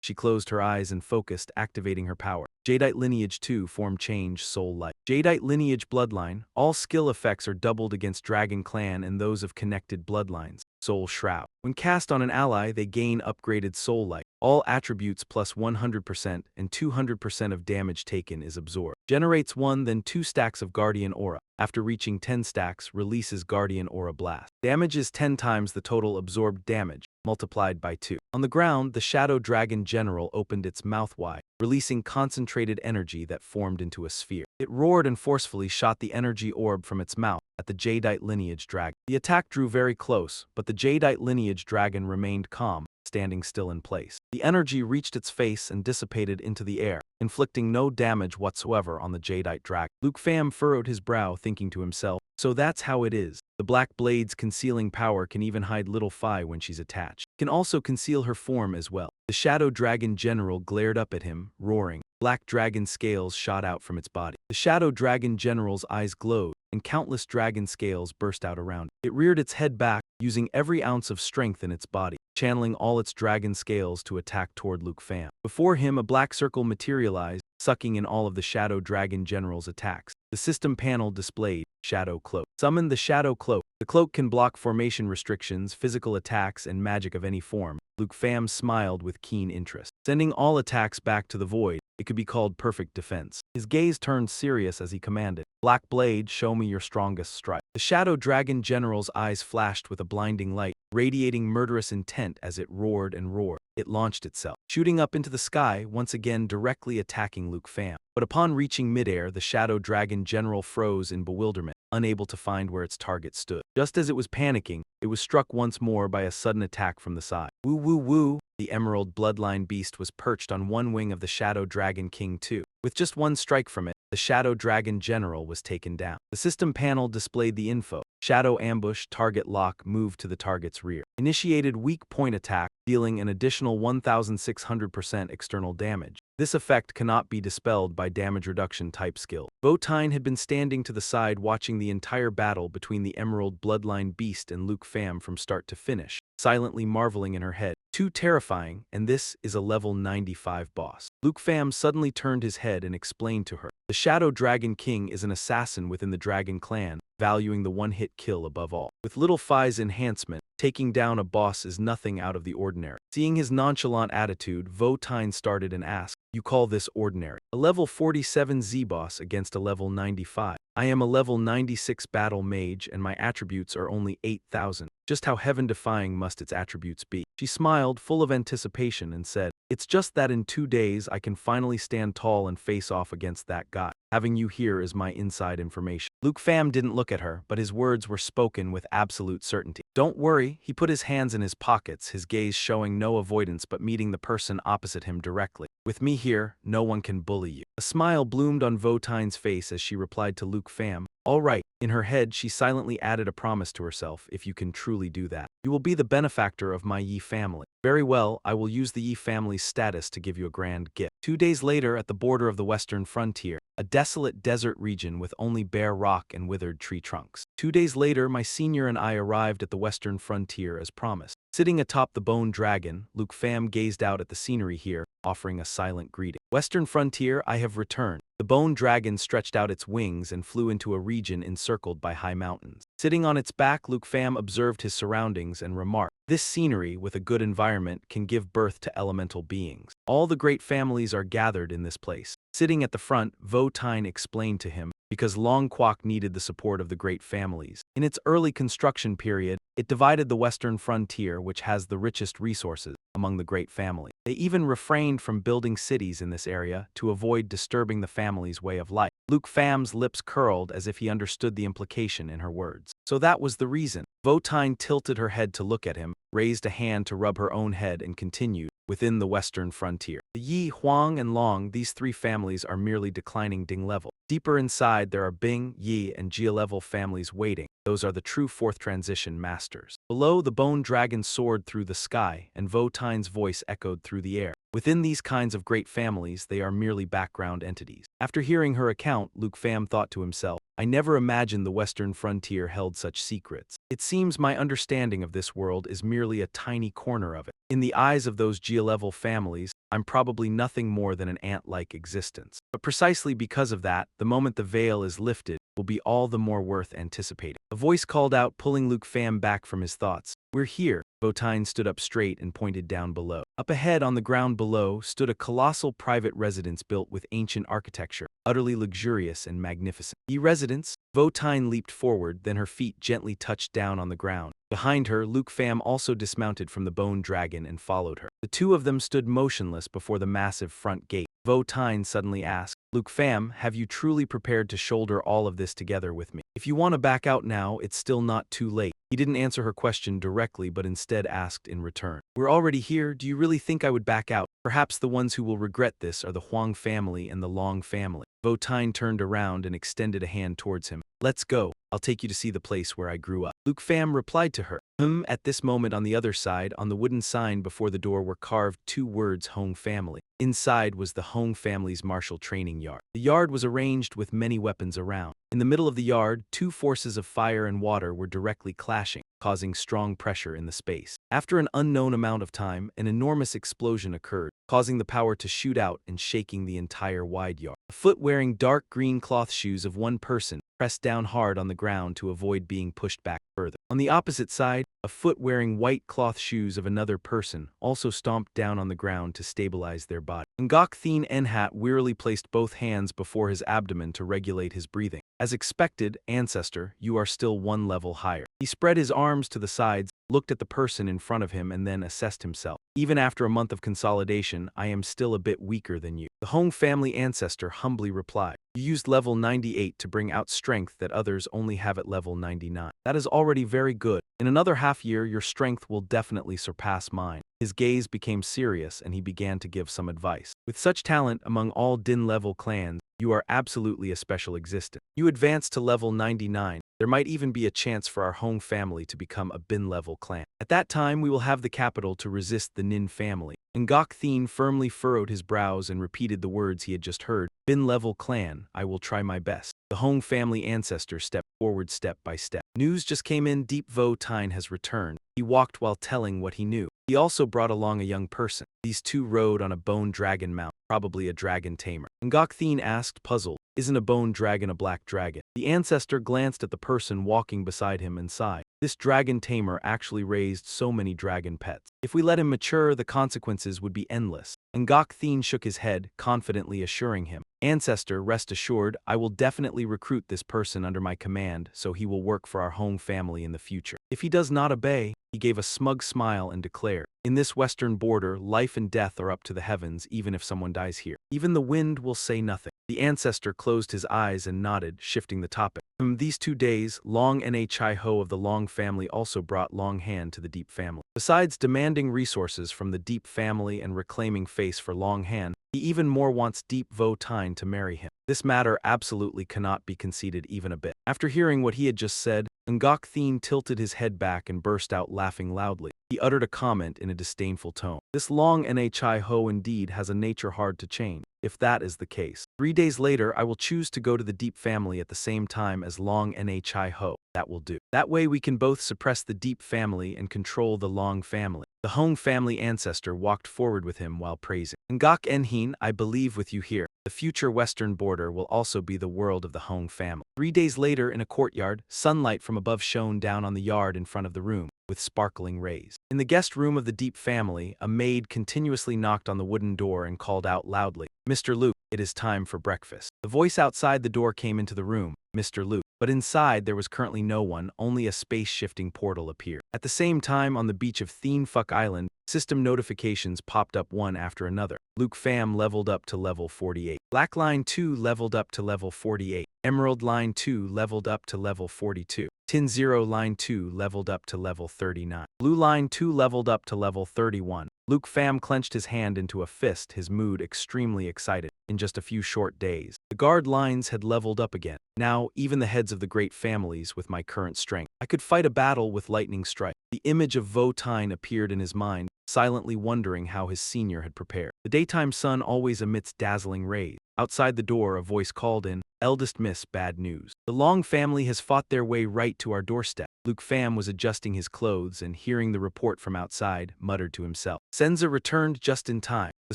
She closed her eyes and focused, activating her power. Jadeite Lineage 2 Form Change Soul Light. Jadeite Lineage Bloodline. All skill effects are doubled against Dragon Clan and those of connected bloodlines. Soul Shroud. When cast on an ally, they gain upgraded Soul Light. All attributes plus 100% and 200% of damage taken is absorbed. Generates 1 then 2 stacks of Guardian Aura. After reaching 10 stacks, releases Guardian Aura Blast. Damage is 10 times the total absorbed damage, multiplied by 2. On the ground, the Shadow Dragon General opened its mouth wide, releasing concentrated energy that formed into a sphere. It roared and forcefully shot the energy orb from its mouth at the Jadeite lineage dragon. The attack drew very close, but the Jadeite lineage dragon remained calm, standing still in place. The energy reached its face and dissipated into the air, inflicting no damage whatsoever on the Jadeite dragon. Luke Pham furrowed his brow, thinking to himself, so that's how it is. The black blade's concealing power can even hide little Phi when she's attached. Can also conceal her form as well. The Shadow Dragon General glared up at him, roaring. Black dragon scales shot out from its body. The Shadow Dragon General's eyes glowed, and countless dragon scales burst out around it. It reared its head back, using every ounce of strength in its body, channeling all its dragon scales to attack toward Luke Pham. Before him, a black circle materialized, sucking in all of the Shadow Dragon General's attacks. The system panel displayed Shadow Cloak. Summon the Shadow Cloak. The cloak can block formation restrictions, physical attacks, and magic of any form. Luke Pham smiled with keen interest. Sending all attacks back to the void, it could be called perfect defense. His gaze turned serious as he commanded, Black Blade, show me your strongest strike. The Shadow Dragon General's eyes flashed with a blinding light, radiating murderous intent as it roared and roared. It launched itself, shooting up into the sky, once again directly attacking Luke Pham. But upon reaching midair, the Shadow Dragon General froze in bewilderment, unable to find where its target stood. Just as it was panicking, it was struck once more by a sudden attack from the side. Woo woo woo! The Emerald Bloodline Beast was perched on one wing of the Shadow Dragon King II. With just one strike from it, the Shadow Dragon General was taken down. The system panel displayed the info. Shadow Ambush, Target Lock, move to the target's rear. Initiated Weak Point Attack, dealing an additional 1,600% external damage. This effect cannot be dispelled by damage reduction type skill. Votine had been standing to the side watching the entire battle between the Emerald Bloodline Beast and Luke Pham from start to finish, silently marveling in her head. Too terrifying, and this is a level 95 boss. Luke Pham suddenly turned his head and explained to her. The Shadow Dragon King is an assassin within the Dragon Clan, valuing the one-hit kill above all. With little Phi's enhancement, taking down a boss is nothing out of the ordinary. Seeing his nonchalant attitude, Votine started and asked, you call this ordinary? A level 47 Z-boss against a level 95. I am a level 96 battle mage and my attributes are only 8,000. Just how heaven-defying must its attributes be? She smiled, full of anticipation, and said, it's just that in 2 days I can finally stand tall and face off against that guy. Having you here is my inside information. Luke Pham didn't look at her, but his words were spoken with absolute certainty. Don't worry, he put his hands in his pockets, his gaze showing no avoidance but meeting the person opposite him directly. With me here, no one can bully you. A smile bloomed on Votine's face as she replied to Luke Pham, all right. In her head, she silently added a promise to herself, if you can truly do that. You will be the benefactor of my Yi family. Very well, I will use the Yi family's status to give you a grand gift. 2 days later, at the border of the western frontier, a desolate desert region with only bare rock and withered tree trunks. 2 days later, my senior and I arrived at the western frontier as promised. Sitting atop the bone dragon, Luke Pham gazed out at the scenery here, offering a silent greeting. Western frontier, I have returned. The bone dragon stretched out its wings and flew into a region encircled by high mountains. Sitting on its back, Luke Pham observed his surroundings and remarked, this scenery, with a good environment, can give birth to elemental beings. All the great families are gathered in this place. Sitting at the front, Votine explained to him, because Long Quoc needed the support of the great families. In its early construction period, it divided the western frontier, which has the richest resources, among the great family. They even refrained from building cities in this area to avoid disturbing the family's way of life. Luke Pham's lips curled as if he understood the implication in her words. So that was the reason. Votine tilted her head to look at him, raised a hand to rub her own head and continued, within the western frontier. The Yi, Huang, and Long, these three families are merely declining Ding level. Deeper inside, there are Bing, Yi, and Jia level families waiting. Those are the true fourth transition masters. Below, the bone dragon soared through the sky, and Votine's voice echoed through the air. Within these kinds of great families, they are merely background entities. After hearing her account, Luke Pham thought to himself, I never imagined the western frontier held such secrets. It seems my understanding of this world is merely a tiny corner of it. In the eyes of those G-level families, I'm probably nothing more than an ant-like existence. But precisely because of that, the moment the veil is lifted will be all the more worth anticipating. A voice called out, pulling Luke Pham back from his thoughts. We're here. Votine stood up straight and pointed down below. Up ahead on the ground below stood a colossal private residence built with ancient architecture, utterly luxurious and magnificent. Ye residence? Votine leaped forward, then her feet gently touched down on the ground. Behind her, Luke Pham also dismounted from the bone dragon and followed her. The two of them stood motionless before the massive front gate. Votine suddenly asked, Luke Pham, have you truly prepared to shoulder all of this together with me? If you want to back out now, it's still not too late. He didn't answer her question directly, but instead asked in return. We're already here. Do you really think I would back out? Perhaps the ones who will regret this are the Huang family and the Long family. Votine turned around and extended a hand towards him. Let's go. I'll take you to see the place where I grew up. Luke Pham replied to her. At this moment on the other side, on the wooden sign before the door were carved two words, Hong family. Inside was the Hong family's martial training yard. The yard was arranged with many weapons around. In the middle of the yard, two forces of fire and water were directly clashing, causing strong pressure in the space. After an unknown amount of time, an enormous explosion occurred, causing the power to shoot out and shaking the entire wide yard. A foot wearing dark green cloth shoes of one person pressed down hard on the ground to avoid being pushed back further. On the opposite side, a foot wearing white cloth shoes of another person also stomped down on the ground to stabilize their body. Ngok Thien Enhat wearily placed both hands before his abdomen to regulate his breathing. As expected, ancestor, you are still one level higher. He spread his arms to the sides, looked at the person in front of him, and then assessed himself. Even after a month of consolidation, I am still a bit weaker than you. The Hong family ancestor humbly replied. You used level 98 to bring out strength that others only have at level 99. That is already very good. In another half year, your strength will definitely surpass mine. His gaze became serious and he began to give some advice. With such talent among all Din level clans, you are absolutely a special existence. You advance to level 99. There might even be a chance for our Hong family to become a Bin level clan. At that time, we will have the capital to resist the Nin family. Ngok Thien firmly furrowed his brows and repeated the words he had just heard. Bin level clan, I will try my best. The Hong family ancestor stepped forward step by step. News just came in. Deep Votine has returned. He walked while telling what he knew. He also brought along a young person. These two rode on a bone dragon mount, probably a dragon tamer. Ngok Thien asked, puzzled, isn't a bone dragon a black dragon? The ancestor glanced at the person walking beside him and sighed. This dragon tamer actually raised so many dragon pets. If we let him mature, the consequences would be endless. Ngok Thien shook his head, confidently assuring him, Ancestor, rest assured, I will definitely recruit this person under my command so he will work for our Hong family in the future. If he does not obey, he gave a smug smile and declared, in this western border, life and death are up to the heavens even if someone dies here. Even the wind will say nothing. The ancestor closed his eyes and nodded, shifting the topic. These 2 days, Long Nha Ho of the Long family also brought Long Han to the Deep family. Besides demanding resources from the Deep family and reclaiming face for Long Han, he even more wants Deep Vo Tine to marry him. This matter absolutely cannot be conceded even a bit. After hearing what he had just said, Ngok Thien tilted his head back and burst out laughing loudly. He uttered a comment in a disdainful tone. This Long Nha Ho indeed has a nature hard to change. If that is the case, 3 days later I will choose to go to the Deep family at the same time as Long Nha Ho. That will do. That way we can both suppress the Deep family and control the Long family. The Hong family ancestor walked forward with him while praising. Ngok Enhin, I believe with you here. The future western border will also be the world of the Hong family. 3 days later in a courtyard, sunlight from above shone down on the yard in front of the room, with sparkling rays. In the guest room of the Deep family, a maid continuously knocked on the wooden door and called out loudly, Mr. Luke, it is time for breakfast. The voice outside the door came into the room, Mr. Luke. But inside there was currently no one, only a space-shifting portal appeared. At the same time, on the beach of Thien Phuc Island, system notifications popped up one after another. Luke Pham leveled up to level 48. Black Line 2 leveled up to level 48. Emerald Line 2 leveled up to level 42. Tin Zero Line 2 leveled up to level 39. Blue Line 2 leveled up to level 31. Luke Pham clenched his hand into a fist, his mood extremely excited. In just a few short days, the guard lines had leveled up again. Now, even the heads of the great families with my current strength, I could fight a battle with lightning strike. The image of Vo Tine appeared in his mind, silently wondering how his senior had prepared. The daytime sun always emits dazzling rays. Outside the door, a voice called in, Eldest miss, bad news. The Long family has fought their way right to our doorstep. Luke Pham was adjusting his clothes and, hearing the report from outside, muttered to himself. Senza returned just in time. The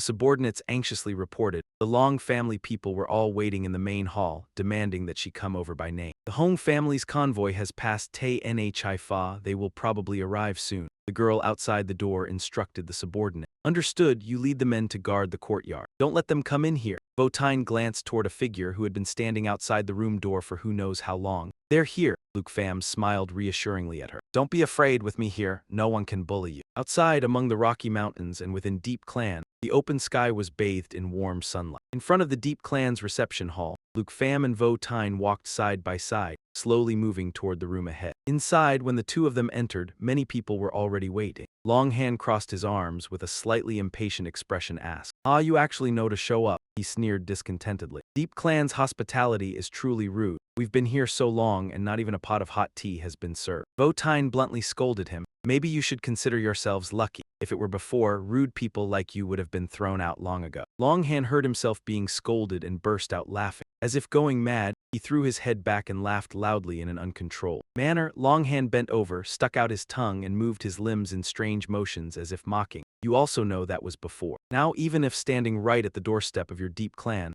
subordinates anxiously reported. The Long family people were all waiting in the main hall, demanding that she come over by name. The Hong family's convoy has passed Tay Nha Fa. They will probably arrive soon. The girl outside the door instructed the subordinate. Understood, you lead the men to guard the courtyard. Don't let them come in here. Votine glanced toward a figure who had been standing outside the room door for who knows how long. They're here. Luke Pham smiled reassuringly at her. Don't be afraid with me here. No one can bully you. Outside, among the Rocky Mountains and within Deep Clan, the open sky was bathed in warm sunlight. In front of the Deep Clan's reception hall, Luke Pham and Votine walked side by side, slowly moving toward the room ahead. Inside, when the two of them entered, many people were already waiting. Longhand crossed his arms with a slightly impatient expression, asked, "Ah, you actually know to show up," he sneered discontentedly. Deep Clan's hospitality is truly rude. We've been here so long and not even a pot of hot tea has been served. Votine bluntly scolded him. Maybe you should consider yourselves lucky. If it were before, rude people like you would have been thrown out long ago. Longhand heard himself being scolded and burst out laughing. As if going mad, he threw his head back and laughed loudly in an uncontrolled manner. Longhand bent over, stuck out his tongue, and moved his limbs in strange motions as if mocking. You also know that was before. Now, even if standing right at the doorstep of your Deep Clan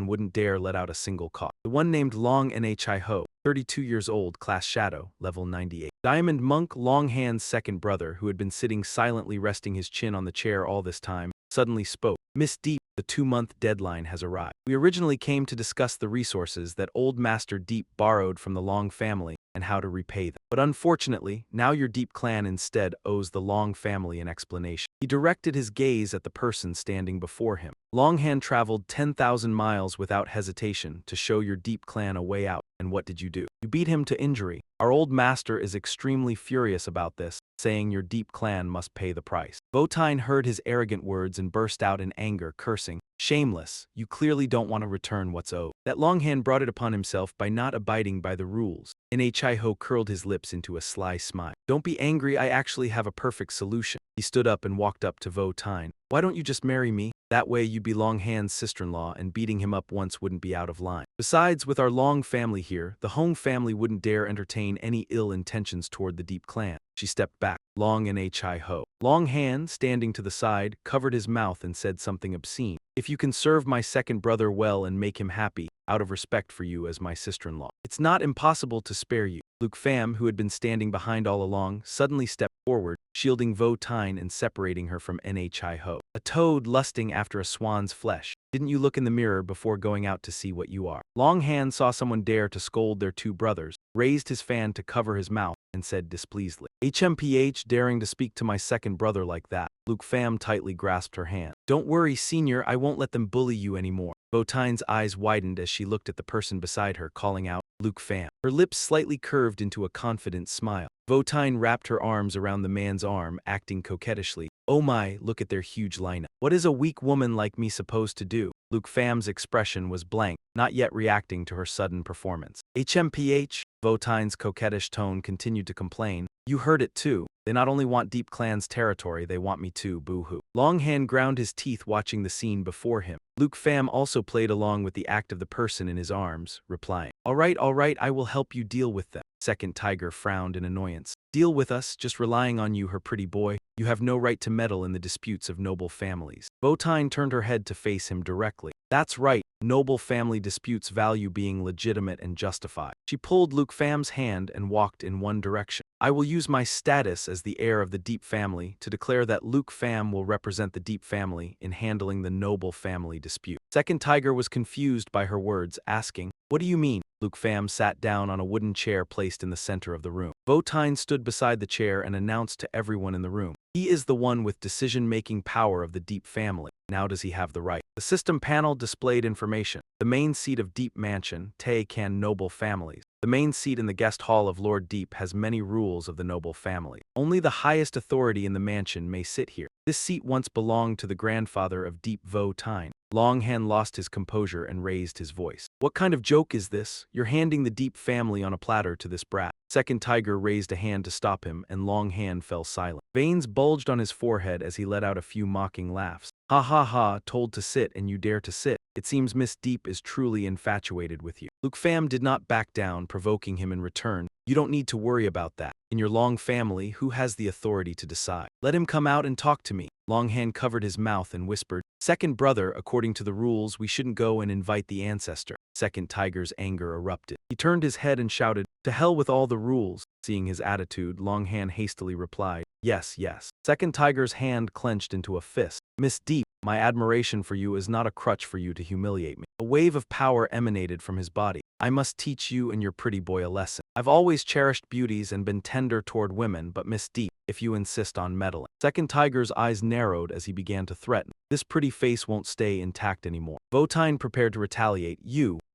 wouldn't dare let out a single cough. The one named Long Nha Ho, 32 years old, class Shadow, level 98. Diamond Monk, Longhand's second brother, who had been sitting silently resting his chin on the chair all this time, suddenly spoke. Miss Deep, the 2-month deadline has arrived. We originally came to discuss the resources that Old Master Deep borrowed from the Long family and how to repay them. But unfortunately, now your Deep Clan instead owes the Long family an explanation. He directed his gaze at the person standing before him. Longhand traveled 10,000 miles without hesitation to show your Deep Clan a way out. And what did you do? You beat him to injury. Our old master is extremely furious about this, saying your Deep Clan must pay the price. Votine heard his arrogant words and burst out in anger, cursing. Shameless, you clearly don't want to return what's owed. That Longhand brought it upon himself by not abiding by the rules. Nha curled his lips into a sly smile. Don't be angry, I actually have a perfect solution. He stood up and walked up to Votine. Why don't you just marry me? That way you'd be Longhand's sister-in-law and beating him up once wouldn't be out of line. Besides, with our Long family here, the Hong family wouldn't dare entertain any ill intentions toward the Deep Clan. She stepped back. Long Nha. Longhand, standing to the side, covered his mouth and said something obscene. If you can serve my second brother well and make him happy, out of respect for you as my sister-in-law, it's not impossible to spare you. Luke Pham, who had been standing behind all along, suddenly stepped forward, shielding Votine and separating her from Nha. A toad lusting after a swan's flesh. Didn't you look in the mirror before going out to see what you are? Longhand saw someone dare to scold their two brothers, raised his fan to cover his mouth, and said displeasedly, HMPH, daring to speak to my second brother like that. Luke Pham tightly grasped her hand. Don't worry, senior, I won't let them bully you anymore. Votine's eyes widened as she looked at the person beside her, calling out, Luke Pham. Her lips slightly curved into a confident smile. Votine wrapped her arms around the man's arm, acting coquettishly. Oh my, look at their huge lineup. What is a weak woman like me supposed to do? Luke Pham's expression was blank, not yet reacting to her sudden performance. HMPH? Votine's coquettish tone continued to complain. You heard it too. They not only want Deep Clan's territory, they want me too, boo-hoo. Longhand ground his teeth watching the scene before him. Luke Pham also played along with the act of the person in his arms, replying, all right, I will help you deal with them. Second Tiger frowned in annoyance. Deal with us, just relying on you, her pretty boy. You have no right to meddle in the disputes of noble families. Votine turned her head to face him directly. That's right, noble family disputes value being legitimate and justified. She pulled Luke Pham's hand and walked in one direction. I will use my status as the heir of the Deep family to declare that Luke Pham will represent the Deep family in handling the noble family dispute. Second Tiger was confused by her words, asking, what do you mean? Luke Pham sat down on a wooden chair placed in the center of the room. Votine stood beside the chair and announced to everyone in the room, he is the one with decision-making power of the Deep family. Now does he have the right? The system panel displayed information. The main seat of Deep Mansion, Tay Can Noble Families. The main seat in the guest hall of Lord Deep has many rules of the noble family. Only the highest authority in the mansion may sit here. This seat once belonged to the grandfather of Deep Votine. Longhand lost his composure and raised his voice. What kind of joke is this? You're handing the Deep family on a platter to this brat. Second Tiger raised a hand to stop him, and Longhand fell silent. Veins bulged on his forehead as he let out a few mocking laughs. Ha ha ha, told to sit and you dare to sit. It seems Miss Deep is truly infatuated with you. Luke Pham did not back down, provoking him in return. You don't need to worry about that. In your Long family, who has the authority to decide? Let him come out and talk to me. Longhand covered his mouth and whispered, Second brother, according to the rules, we shouldn't go and invite the ancestor. Second Tiger's anger erupted. He turned his head and shouted, To hell with all the rules. Seeing his attitude, Longhand hastily replied, Yes, yes. Second Tiger's hand clenched into a fist. Miss Deep, my admiration for you is not a crutch for you to humiliate me. A wave of power emanated from his body. I must teach you and your pretty boy a lesson. I've always cherished beauties and been tender toward women, but Miss Deep, if you insist on meddling. Second Tiger's eyes narrowed as he began to threaten. This pretty face won't stay intact anymore. Votine prepared to retaliate.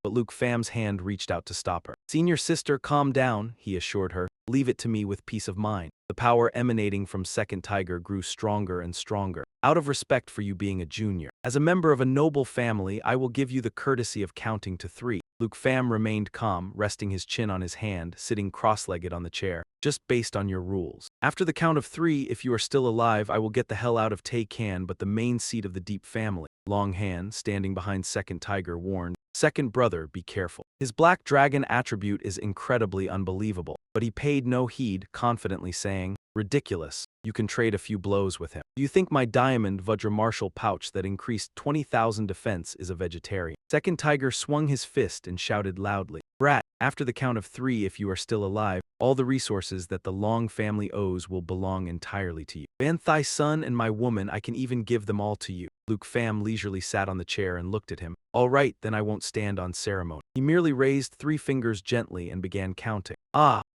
But Luke Pham's hand reached out to stop her. Senior sister, calm down, he assured her. Leave it to me with peace of mind. The power emanating from Second Tiger grew stronger and stronger. Out of respect for you being a junior, as a member of a noble family, I will give you the courtesy of counting to 3. Luke Pham remained calm, resting his chin on his hand, sitting cross-legged on the chair. Just based on your rules. After the count of 3, if you are still alive, I will get the hell out of Tay Can, but the main seat of the Deep family. Longhand, standing behind Second Tiger, warned, Second brother, be careful. His black dragon attribute is incredibly unbelievable, but he paid no heed, confidently saying, Ridiculous. You can trade a few blows with him. Do you think my diamond Vajra Marshall pouch that increased 20,000 defense is a vegetarian? Second Tiger swung his fist and shouted loudly, Brat, after the count of 3, if you are still alive, all the resources that the Long family owes will belong entirely to you. Van Thai son and my woman, I can even give them all to you. Luke Pham leisurely sat on the chair and looked at him. All right, then I won't stand on ceremony. He merely raised 3 fingers gently and began counting.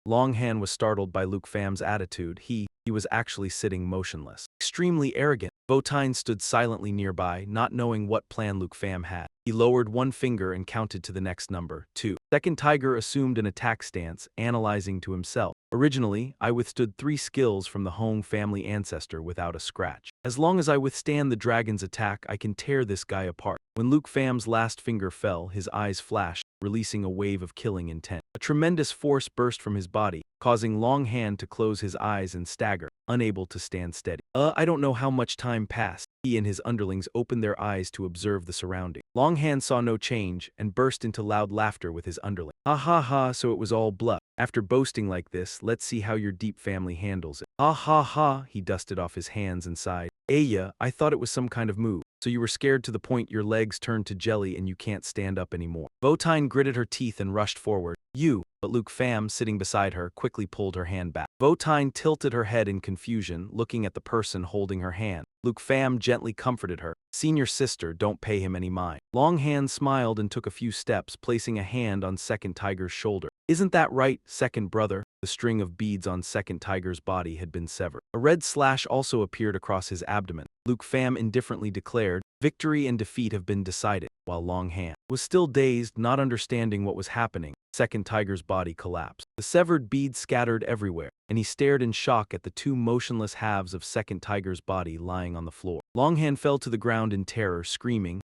Longhand was startled by Luke Pham's attitude. He was actually sitting motionless. Extremely arrogant. Votine stood silently nearby, not knowing what plan Luke Pham had. He lowered 1 finger and counted to the next number, 2. Second Tiger assumed an attack stance, analyzing to himself. Originally, I withstood 3 skills from the Hong family ancestor without a scratch. As long as I withstand the dragon's attack, I can tear this guy apart. When Luke Pham's last finger fell, his eyes flashed, releasing a wave of killing intent. A tremendous force burst from his body, causing Longhand to close his eyes and stagger, unable to stand steady. I don't know how much time passed. He and his underlings opened their eyes to observe the surrounding. Longhand saw no change and burst into loud laughter with his underling. Ha ha ha, so it was all bluff. After boasting like this, let's see how your Deep family handles it. Ha ha ha, he dusted off his hands and sighed. Aya, I thought it was some kind of move. So you were scared to the point your legs turned to jelly and you can't stand up anymore. Votine gritted her teeth and rushed forward. But Luke Pham, sitting beside her, quickly pulled her hand back. Votine tilted her head in confusion, looking at the person holding her hand. Luke Pham gently comforted her. Senior sister, don't pay him any mind. Longhand smiled and took a few steps, placing a hand on Second Tiger's shoulder. Isn't that right, second brother? The string of beads on Second Tiger's body had been severed. A red slash also appeared across his abdomen. Luke Pham indifferently declared, Victory and defeat have been decided, while Longhand was still dazed, not understanding what was happening. Second Tiger's body collapsed. The severed beads scattered everywhere, and he stared in shock at the 2 motionless halves of Second Tiger's body lying on the floor. Longhand fell to the ground in terror, screaming,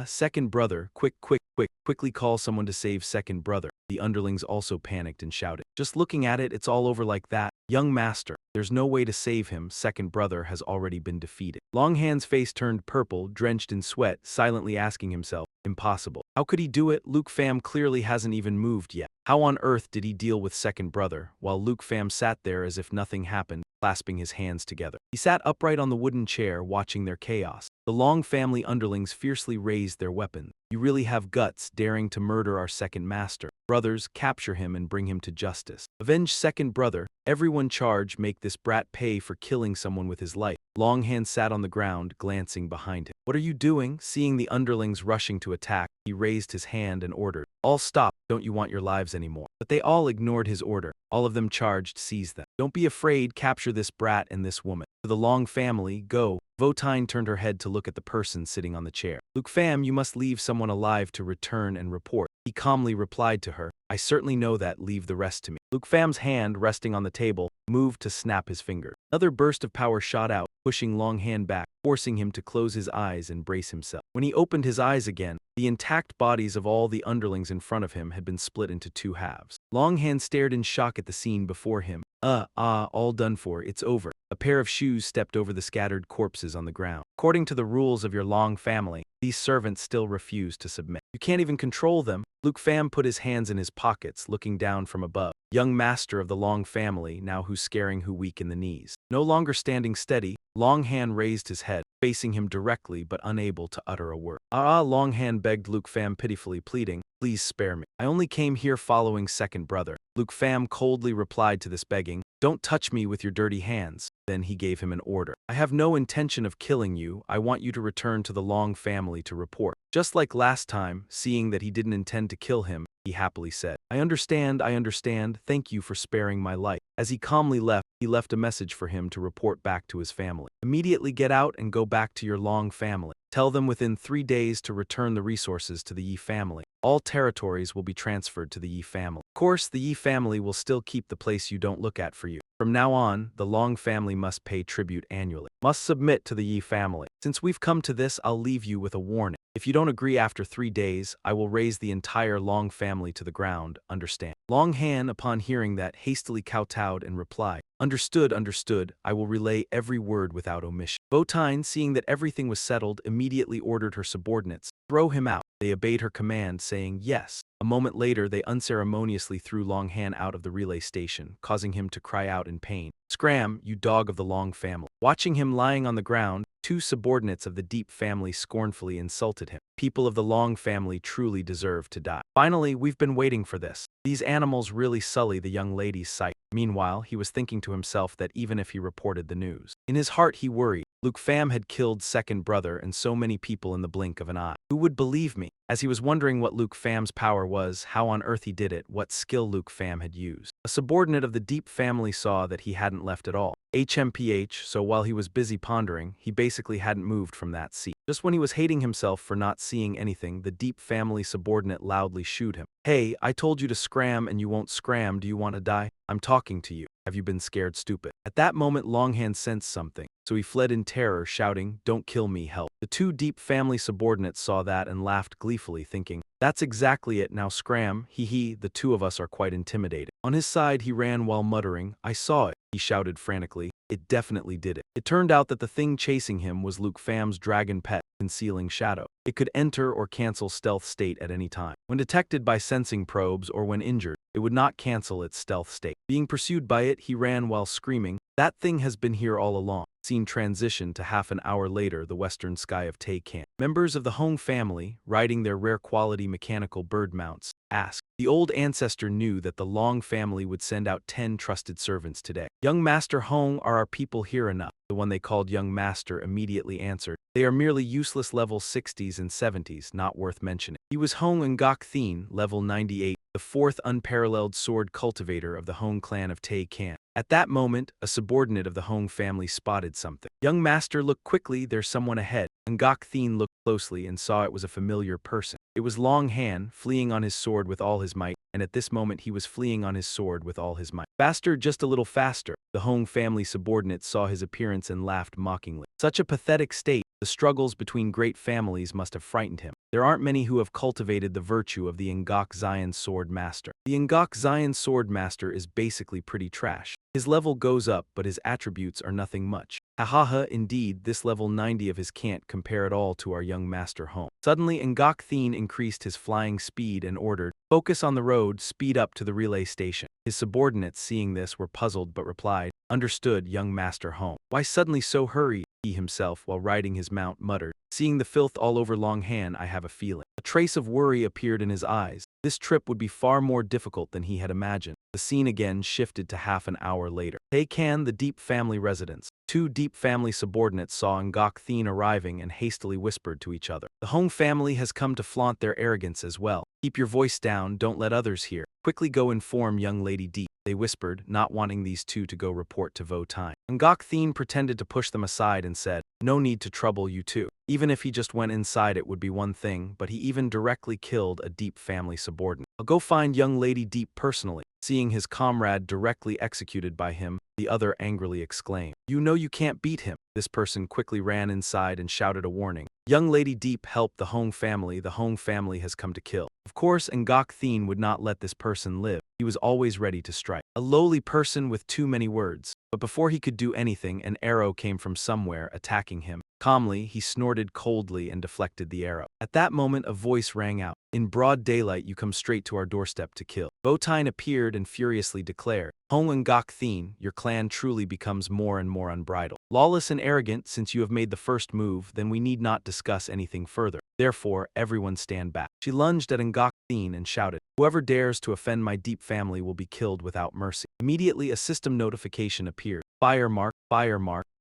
Second brother, quickly call someone to save Second brother. The underlings also panicked and shouted, Just looking at it, it's all over like that. Young master, there's no way to save him, second brother has already been defeated. Longhand's face turned purple, drenched in sweat, silently asking himself, Impossible. How could he do it? Luke Pham clearly hasn't even moved yet. How on earth did he deal with second brother, while Luke Pham sat there as if nothing happened, clasping his hands together? He sat upright on the wooden chair, watching their chaos. The Long family underlings fiercely raised their weapons. You really have guts, daring to murder our second master. Brothers, capture him and bring him to justice. Avenge second brother. Everyone charge, make this brat pay for killing someone with his life. Longhand sat on the ground, glancing behind him. What are you doing? Seeing the underlings rushing to attack, he raised his hand and ordered, All stop, don't you want your lives anymore? But they all ignored his order. All of them charged, seize them. Don't be afraid, capture this brat and this woman. To the Long family, go. Votine turned her head to look at the person sitting on the chair. Luke Pham, you must leave someone alive to return and report. He calmly replied to her, I certainly know that, leave the rest to me. Luke Pham's hand, resting on the table, moved to snap his finger. Another burst of power shot out, pushing Longhand back, forcing him to close his eyes and brace himself. When he opened his eyes again, the intact bodies of all the underlings in front of him had been split into 2 halves. Longhand stared in shock at the scene before him. All done for, it's over. A pair of shoes stepped over the scattered corpses on the ground. According to the rules of your Long family, these servants still refuse to submit. You can't even control them. Luke Pham put his hands in his pockets, looking down from above. Young master of the Long family, now who's scaring who weak in the knees. No longer standing steady, Longhand raised his head, facing him directly but unable to utter a word. Longhand begged Luke Pham pitifully, pleading, please spare me. I only came here following second brother. Luke Pham coldly replied to this begging, don't touch me with your dirty hands. Then he gave him an order. I have no intention of killing you. I want you to return to the Long family to report. Just like last time, seeing that he didn't intend to kill him, he happily said, I understand, thank you for sparing my life. As he calmly left, he left a message for him to report back to his family. Immediately get out and go back to your Long family. Tell them within 3 days to return the resources to the Yi family. All territories will be transferred to the Yi family. Of course, the Yi family will still keep the place you don't look at for you. From now on, the Long family must pay tribute annually. Must submit to the Yi family. Since we've come to this, I'll leave you with a warning. If you don't agree after 3 days, I will raise the entire Long family to the ground, understand? Longhand, upon hearing that, hastily kowtowed and replied, understood, I will relay every word without omission. Votine, seeing that everything was settled, immediately ordered her subordinates, throw him out. They obeyed her command, saying yes. A moment later, they unceremoniously threw Longhand out of the relay station, causing him to cry out in pain. Scram, you dog of the Long family. Watching him lying on the ground, 2 subordinates of the Deep family scornfully insulted him. People of the Long family truly deserve to die. Finally, we've been waiting for this. These animals really sully the young lady's sight. Meanwhile, he was thinking to himself that even if he reported the news, in his heart he worried. Luke Pham had killed second brother and so many people in the blink of an eye. Who would believe me? As he was wondering what Luke Pham's power was, how on earth he did it, what skill Luke Pham had used, a subordinate of the Deep family saw that he hadn't left at all. HMPH, so while he was busy pondering, he basically hadn't moved from that seat. Just when he was hating himself for not seeing anything, the Deep family subordinate loudly shooed him. Hey, I told you to scram and you won't scram, do you want to die? I'm talking to you. Have you been scared stupid? At that moment Longhand sensed something, so he fled in terror, shouting, don't kill me, help. The 2 Deep family subordinates saw that and laughed gleefully, thinking, that's exactly it, now scram, hee, the 2 of us are quite intimidated. On his side he ran while muttering, I saw it, he shouted frantically, it definitely did it. It turned out that the thing chasing him was Luke Pham's dragon pet, concealing shadow. It could enter or cancel stealth state at any time. When detected by sensing probes or when injured, it would not cancel its stealth state. Being pursued by it, he ran while screaming, that thing has been here all along. Scene transition to half an hour later, the western sky of Taekan. Members of the Hong family, riding their rare quality mechanical bird mounts, asked. The old ancestor knew that the Long family would send out 10 trusted servants today. Young Master Hong, are our people here enough? The one they called Young Master immediately answered, they are merely useless level 60s and 70s, not worth mentioning. He was Hong Ngok Thien, level 98, the 4th unparalleled sword cultivator of the Hong clan of Taekan. At that moment, a subordinate of the Hong family spotted something. Young Master, looked quickly, there's someone ahead. Ngok Thien looked closely and saw it was a familiar person. It was Longhand, fleeing on his sword with all his might, and at this moment he was fleeing on his sword with all his might. Faster, just a little faster. The Hong family subordinate saw his appearance and laughed mockingly. Such a pathetic state. The struggles between great families must have frightened him. There aren't many who have cultivated the virtue of the Ngok Zion Sword Master. The Ngok Zion Sword Master is basically pretty trash. His level goes up, but his attributes are nothing much. Hahaha, indeed, this level 90 of his can't compare at all to our young Master Hong. Suddenly, Ngok Thien increased his flying speed and ordered, focus on the road, speed up to the relay station. His subordinates, seeing this, were puzzled but replied, understood, young Master Hong. Why suddenly so hurried? He himself, while riding his mount, muttered, seeing the filth all over Longhand, I have a feeling. A trace of worry appeared in his eyes. This trip would be far more difficult than he had imagined. The scene again shifted to half an hour later. Taekan, the Deep family residence. 2 Deep family subordinates saw Ngok Thien arriving and hastily whispered to each other. The Hong family has come to flaunt their arrogance as well. Keep your voice down, don't let others hear. Quickly go inform young Lady Deep. They whispered, not wanting these 2 to go report to Votine. Ngok Thien pretended to push them aside and said, no need to trouble you 2. Even if he just went inside it would be one thing, but he even directly killed a Deep family subordinate. I'll go find young Lady Deep personally. Seeing his comrade directly executed by him, the other angrily exclaimed, you know you can't beat him. This person quickly ran inside and shouted a warning. Young Lady Deep, help the Hong family has come to kill. Of course, Ngok Thien would not let this person live. He was always ready to strike. A lowly person with too many words. But before he could do anything, an arrow came from somewhere, attacking him. Calmly, he snorted coldly and deflected the arrow. At that moment, a voice rang out. In broad daylight, you come straight to our doorstep to kill. Votine appeared and furiously declared, Hong and Gok Thin, your clan truly becomes more and more unbridled. Lawless and arrogant, since you have made the first move, then we need not discuss anything further. Therefore, everyone stand back. She lunged at Ngok Thin and shouted, whoever dares to offend my deep family will be killed without mercy. Immediately, a system notification appeared. Fire mark,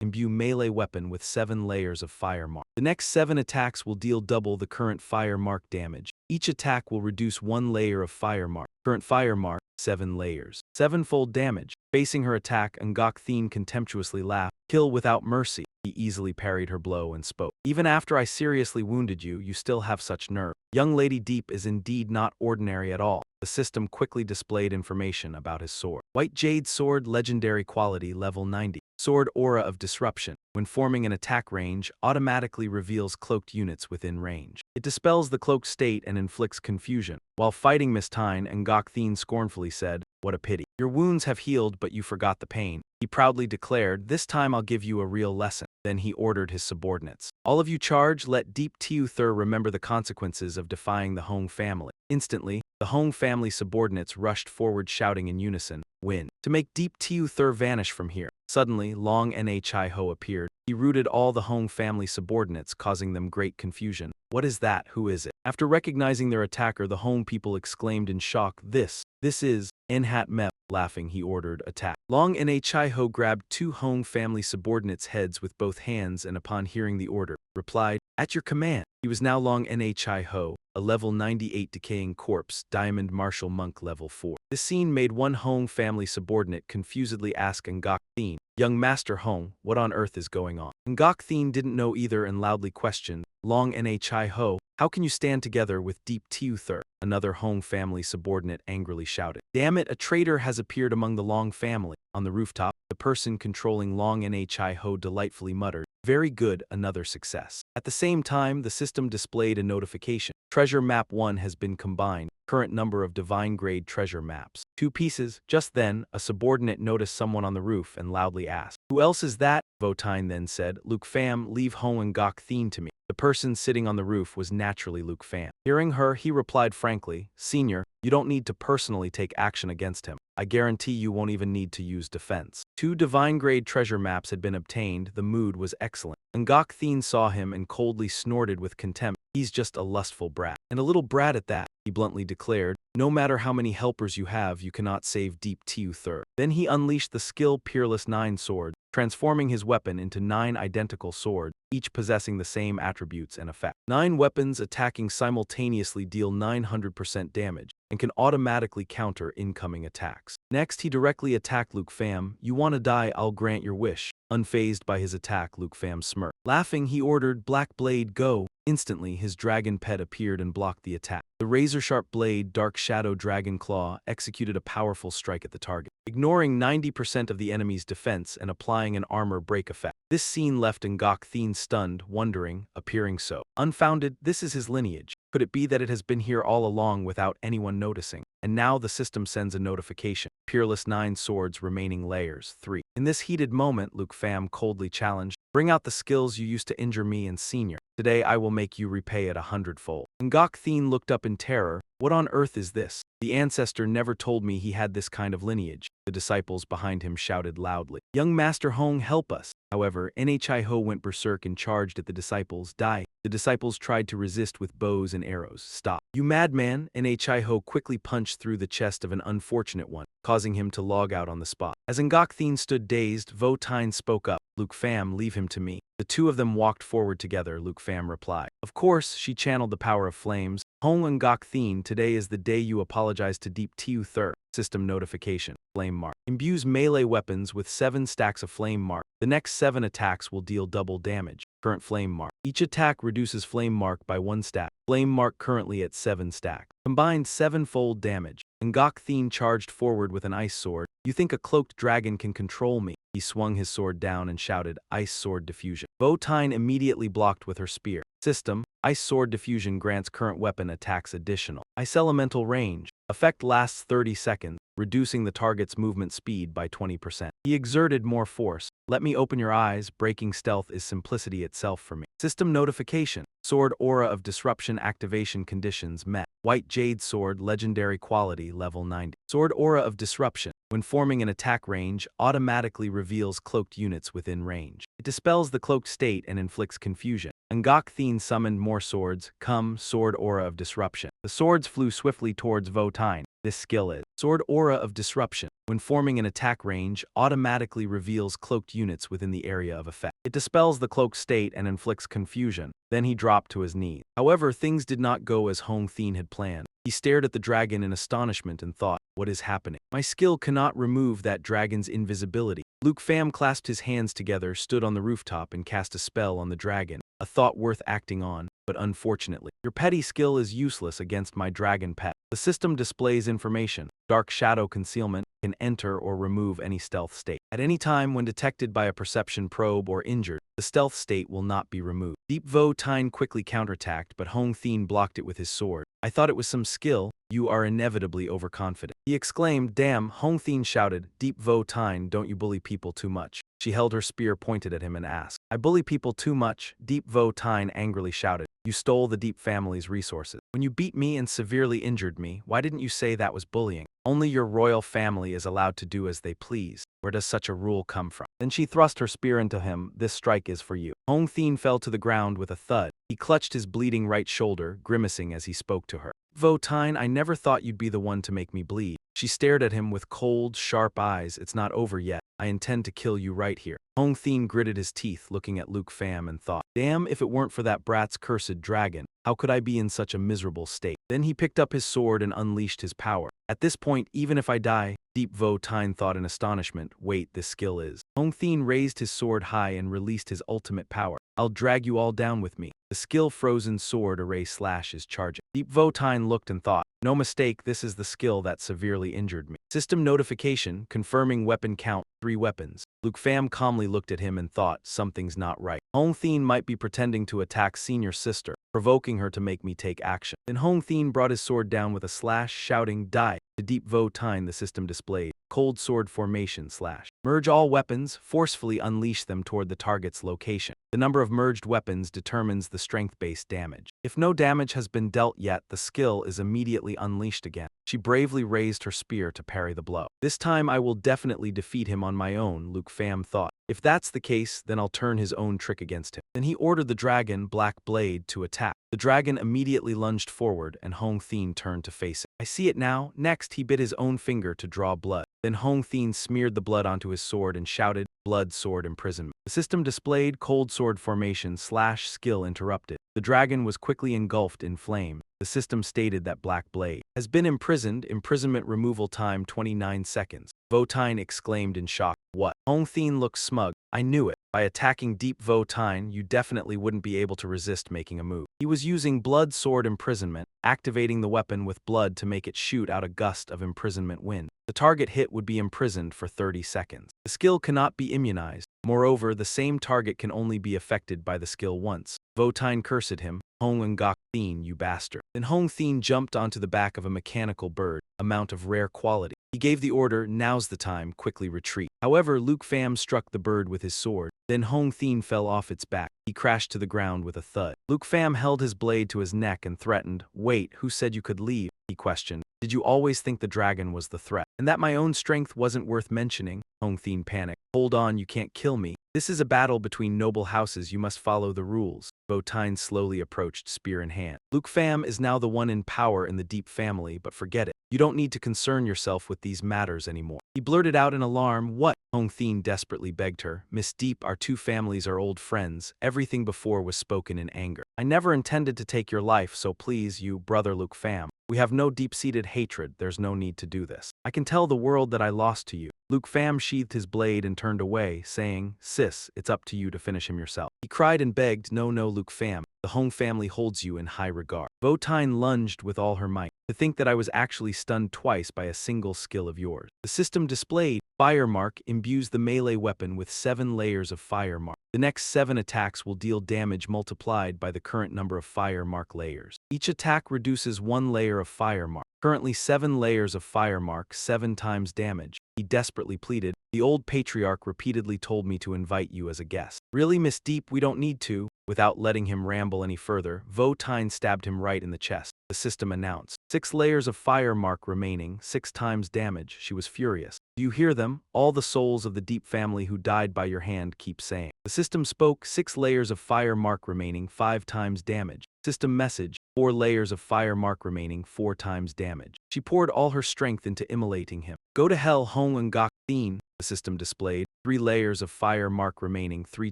imbue melee weapon with 7 layers of fire mark. The next 7 attacks will deal double the current fire mark damage. Each attack will reduce 1 layer of fire mark. Current fire mark, 7 layers. 7-fold damage. Facing her attack, Ngok Thin contemptuously laughed. Kill without mercy. He easily parried her blow and spoke. Even after I seriously wounded you, you still have such nerve. Young Lady Deep is indeed not ordinary at all. The system quickly displayed information about his sword. White Jade Sword, legendary quality, level 90. Sword Aura of Disruption. When forming an attack range, automatically reveals cloaked units within range. It dispels the cloaked state and inflicts confusion. While fighting Miss Tyne, Ngok Thin scornfully said, what a pity. Your wounds have healed, but you forgot the pain. He proudly declared, this time I'll give you a real lesson. Then he ordered his subordinates. All of you charge, let Deep Tiu Thur remember the consequences of defying the Hong family. Instantly, the Hong family subordinates rushed forward shouting in unison, win. To make Deep Tiu Thur vanish from here. Suddenly, Long Nha Ho appeared. He routed all the Hong family subordinates, causing them great confusion. What is that? Who is it? After recognizing their attacker, the Hong people exclaimed in shock, this is Nhat Mep. Laughing, he ordered, attack. Long Nha Ho grabbed 2 Hong family subordinates' heads with both hands and upon hearing the order, replied, at your command. He was now Long Nha Ho, a level 98 decaying corpse, Diamond Martial Monk level 4. This scene made one Hong family subordinate confusedly ask Ngok Thin, young Master Hong, what on earth is going on? Ngok Thin didn't know either and loudly questioned, Long Nha Ho, how can you stand together with Deep Tiu Thur? Another Hong family subordinate angrily shouted. Damn it, a traitor has appeared among the Long family. On the rooftop, the person controlling Long Nha Ho delightfully muttered, very good, another success. At the same time, the system displayed a notification. Treasure Map 1 has been combined. Current number of divine grade treasure maps. 2 pieces. Just then, a subordinate noticed someone on the roof and loudly asked, who else is that? Votine then said, Luke Pham, leave Hong and Gok Thin to me. The person sitting on the roof was naturally Luke Pham. Hearing her, he replied frankly, Senior, you don't need to personally take action against him. I guarantee you won't even need to use defense. 2 divine-grade treasure maps had been obtained. The mood was excellent. Ngok Thin saw him and coldly snorted with contempt. He's just a lustful brat. And a little brat at that, he bluntly declared. No matter how many helpers you have, you cannot save Deep Tiu Thur. Then he unleashed the skill Peerless 9 sword, transforming his weapon into 9 identical swords, each possessing the same attributes and effect. 9 weapons attacking simultaneously deal 900% damage and can automatically counter incoming attacks. Next, he directly attacked Luke Pham. You want to die, I'll grant your wish. Unfazed by his attack, Luke Pham smirked. Laughing, he ordered, Black Blade, go. Instantly, his dragon pet appeared and blocked the attack. The razor-sharp blade, Dark Shadow Dragon Claw, executed a powerful strike at the target, ignoring 90% of the enemy's defense and applying an armor break effect. This scene left Ngok Thin stunned, wondering, appearing so unfounded, this is his lineage. Could it be that it has been here all along without anyone noticing? And now the system sends a notification. Peerless 9 swords remaining layers 3. In this heated moment, Luke Pham coldly challenged, bring out the skills you used to injure me and Senior. Today I will make you repay it 100-fold. Ngok Thin looked up in terror. What on earth is this? The ancestor never told me he had this kind of lineage. The disciples behind him shouted loudly. Young Master Hong, help us. However, Nha Ho went berserk and charged at the disciples. Die. The disciples tried to resist with bows and arrows. Stop. You madman! Nha Ho quickly punched through the chest of an unfortunate one, causing him to log out on the spot. As Ngok Thin stood dazed, Votine spoke up. Luke Pham, leave him to me. The 2 of them walked forward together, Luke Pham replied. Of course, she channeled the power of flames. Hong Ngok Thin, today is the day you apologize to Deep Tiu Thur. System notification. Flame Mark. Imbues melee weapons with 7 stacks of Flame Mark. The next 7 attacks will deal double damage. Current Flame Mark. Each attack reduces Flame Mark by 1 stack. Flame Mark currently at 7 stacks. Combined 7-fold damage. Ngok Thin charged forward with an ice sword. You think a cloaked dragon can control me? He swung his sword down and shouted, Ice Sword Diffusion. Votine immediately blocked with her spear. System. Ice Sword Diffusion grants current weapon attacks additional Ice Elemental range. Effect lasts 30 seconds, reducing the target's movement speed by 20%. He exerted more force. Let me open your eyes, breaking stealth is simplicity itself for me. System notification. Sword aura of disruption activation conditions met. White Jade Sword legendary quality level 90. Sword aura of disruption. When forming an attack range, automatically reveals cloaked units within range. It dispels the cloaked state and inflicts confusion. Ngok Thien summoned more swords. Come, Sword aura of disruption. The swords flew swiftly towards Votine. This skill is Sword aura of disruption. When forming an attack range, automatically reveals cloaked units within the area of effect. It dispels the cloaked state and inflicts confusion. Then he dropped to his knees. However, things did not go as Hong Thien had planned. He stared at the dragon in astonishment and thought, what is happening? My skill cannot remove that dragon's invisibility. Luke Pham clasped his hands together, stood on the rooftop, and cast a spell on the dragon, a thought worth acting on, but unfortunately, your petty skill is useless against my dragon pet. The system displays information. Dark shadow concealment can enter or remove any stealth state. At any time when detected by a perception probe or injured, the stealth state will not be removed. Deep Votine quickly counterattacked, but Hong Thien blocked it with his sword. I thought it was some skill. You are inevitably overconfident. He exclaimed. Damn, Hong Thien shouted. Deep Votine, don't you bully people too much. She held her spear pointed at him and asked. I bully people too much? Deep Votine angrily shouted. You stole the Deep family's resources. When you beat me and severely injured me, why didn't you say that was bullying? Only your royal family is allowed to do as they please. Where does such a rule come from? Then she thrust her spear into him. This strike is for you. Hong Thien fell to the ground with a thud. He clutched his bleeding right shoulder, grimacing as he spoke to her. Votine, I never thought you'd be the one to make me bleed. She stared at him with cold, sharp eyes. It's not over yet. I intend to kill you right here. Hong Thien gritted his teeth, looking at Luke Pham, and thought, damn, if it weren't for that brat's cursed dragon, how could I be in such a miserable state? Then he picked up his sword and unleashed his power. At this point, even if I die, Deep Votine thought in astonishment, wait, this skill is. Hong Thien raised his sword high and released his ultimate power. I'll drag you all down with me. The skill Frozen Sword Array Slash is charging. Deep Votine looked and thought, no mistake, this is the skill that severely injured me. System notification, confirming weapon count, 3 weapons. Luke Pham calmly looked at him and thought, something's not right. Hong Thien might be pretending to attack senior sister, provoking her to make me take action. Then Hong Thien brought his sword down with a slash, shouting, die. To Deep Votine, the system displayed, Cold Sword Formation Slash. Merge all weapons, forcefully unleash them toward the target's location. The number of merged weapons determines the strength-based damage. If no damage has been dealt yet, the skill is immediately unleashed again. She bravely raised her spear to parry the blow. This time I will definitely defeat him on my own, Luke Pham thought. If that's the case, then I'll turn his own trick against him. Then he ordered the dragon, Black Blade, to attack. The dragon immediately lunged forward, and Hong Thien turned to face it. I see it now. Next, he bit his own finger to draw blood. Then Hong Thien smeared the blood onto his sword and shouted, Blood Sword Imprisonment. The system displayed Cold Sword Formation Slash skill interrupted. The dragon was quickly engulfed in flame. The system stated that Black Blade has been imprisoned, imprisonment removal time 29 seconds. Votine exclaimed in shock. What? Hong Thien looked smug. I knew it. By attacking Deep Votine, you definitely wouldn't be able to resist making a move. He was using Blood Sword Imprisonment, activating the weapon with blood to make it shoot out a gust of imprisonment wind. The target hit would be imprisoned for 30 seconds. The skill cannot be immunized. Moreover, the same target can only be affected by the skill once. Votine cursed him. Hong Ngok Thien, you bastard. Then Hong Thien jumped onto the back of a mechanical bird, a mount of rare quality. He gave the order, now's the time, quickly retreat. However, Luke Pham struck the bird with his sword. Then Hong Thien fell off its back. He crashed to the ground with a thud. Luke Pham held his blade to his neck and threatened. Wait, who said you could leave? He questioned. Did you always think the dragon was the threat? And that my own strength wasn't worth mentioning? Hong Thien panicked. Hold on, you can't kill me. This is a battle between noble houses, you must follow the rules. Votine slowly approached, spear in hand. Luke Pham is now the one in power in the Deep family, but forget it. You don't need to concern yourself with these matters anymore. He blurted out in alarm, what? Hong Thien desperately begged her. Miss Deep, our two families are old friends. Everything before was spoken in anger. I never intended to take your life, so please, you, brother Luke Pham. We have no deep-seated hatred, there's no need to do this. I can tell the world that I lost to you. Luke Pham sheathed his blade and turned away, saying, Sis, it's up to you to finish him yourself. He cried and begged, no, Luke Pham. The Hong family holds you in high regard. Votine lunged with all her might. To think that I was actually stunned twice by a single skill of yours. The system displayed, Fire Mark imbues the melee weapon with 7 layers of Fire Mark. The next 7 attacks will deal damage multiplied by the current number of Fire Mark layers. Each attack reduces 1 layer of Fire Mark. Currently 7 layers of fire mark 7 times damage. He desperately pleaded. The old patriarch repeatedly told me to invite you as a guest. Really, Miss Deep, we don't need to. Without letting him ramble any further, Vo Tine stabbed him right in the chest. The system announced. 6 layers of fire mark remaining, 6 times damage. She was furious. Do you hear them? All the souls of the Deep family who died by your hand keep saying. The system spoke. 6 layers of fire mark remaining, 5 times damage. System message. 4 layers of fire mark remaining, 4 times damage. She poured all her strength into immolating him. Go to hell, Hong and Gok Thin, the system displayed. 3 layers of fire mark remaining, 3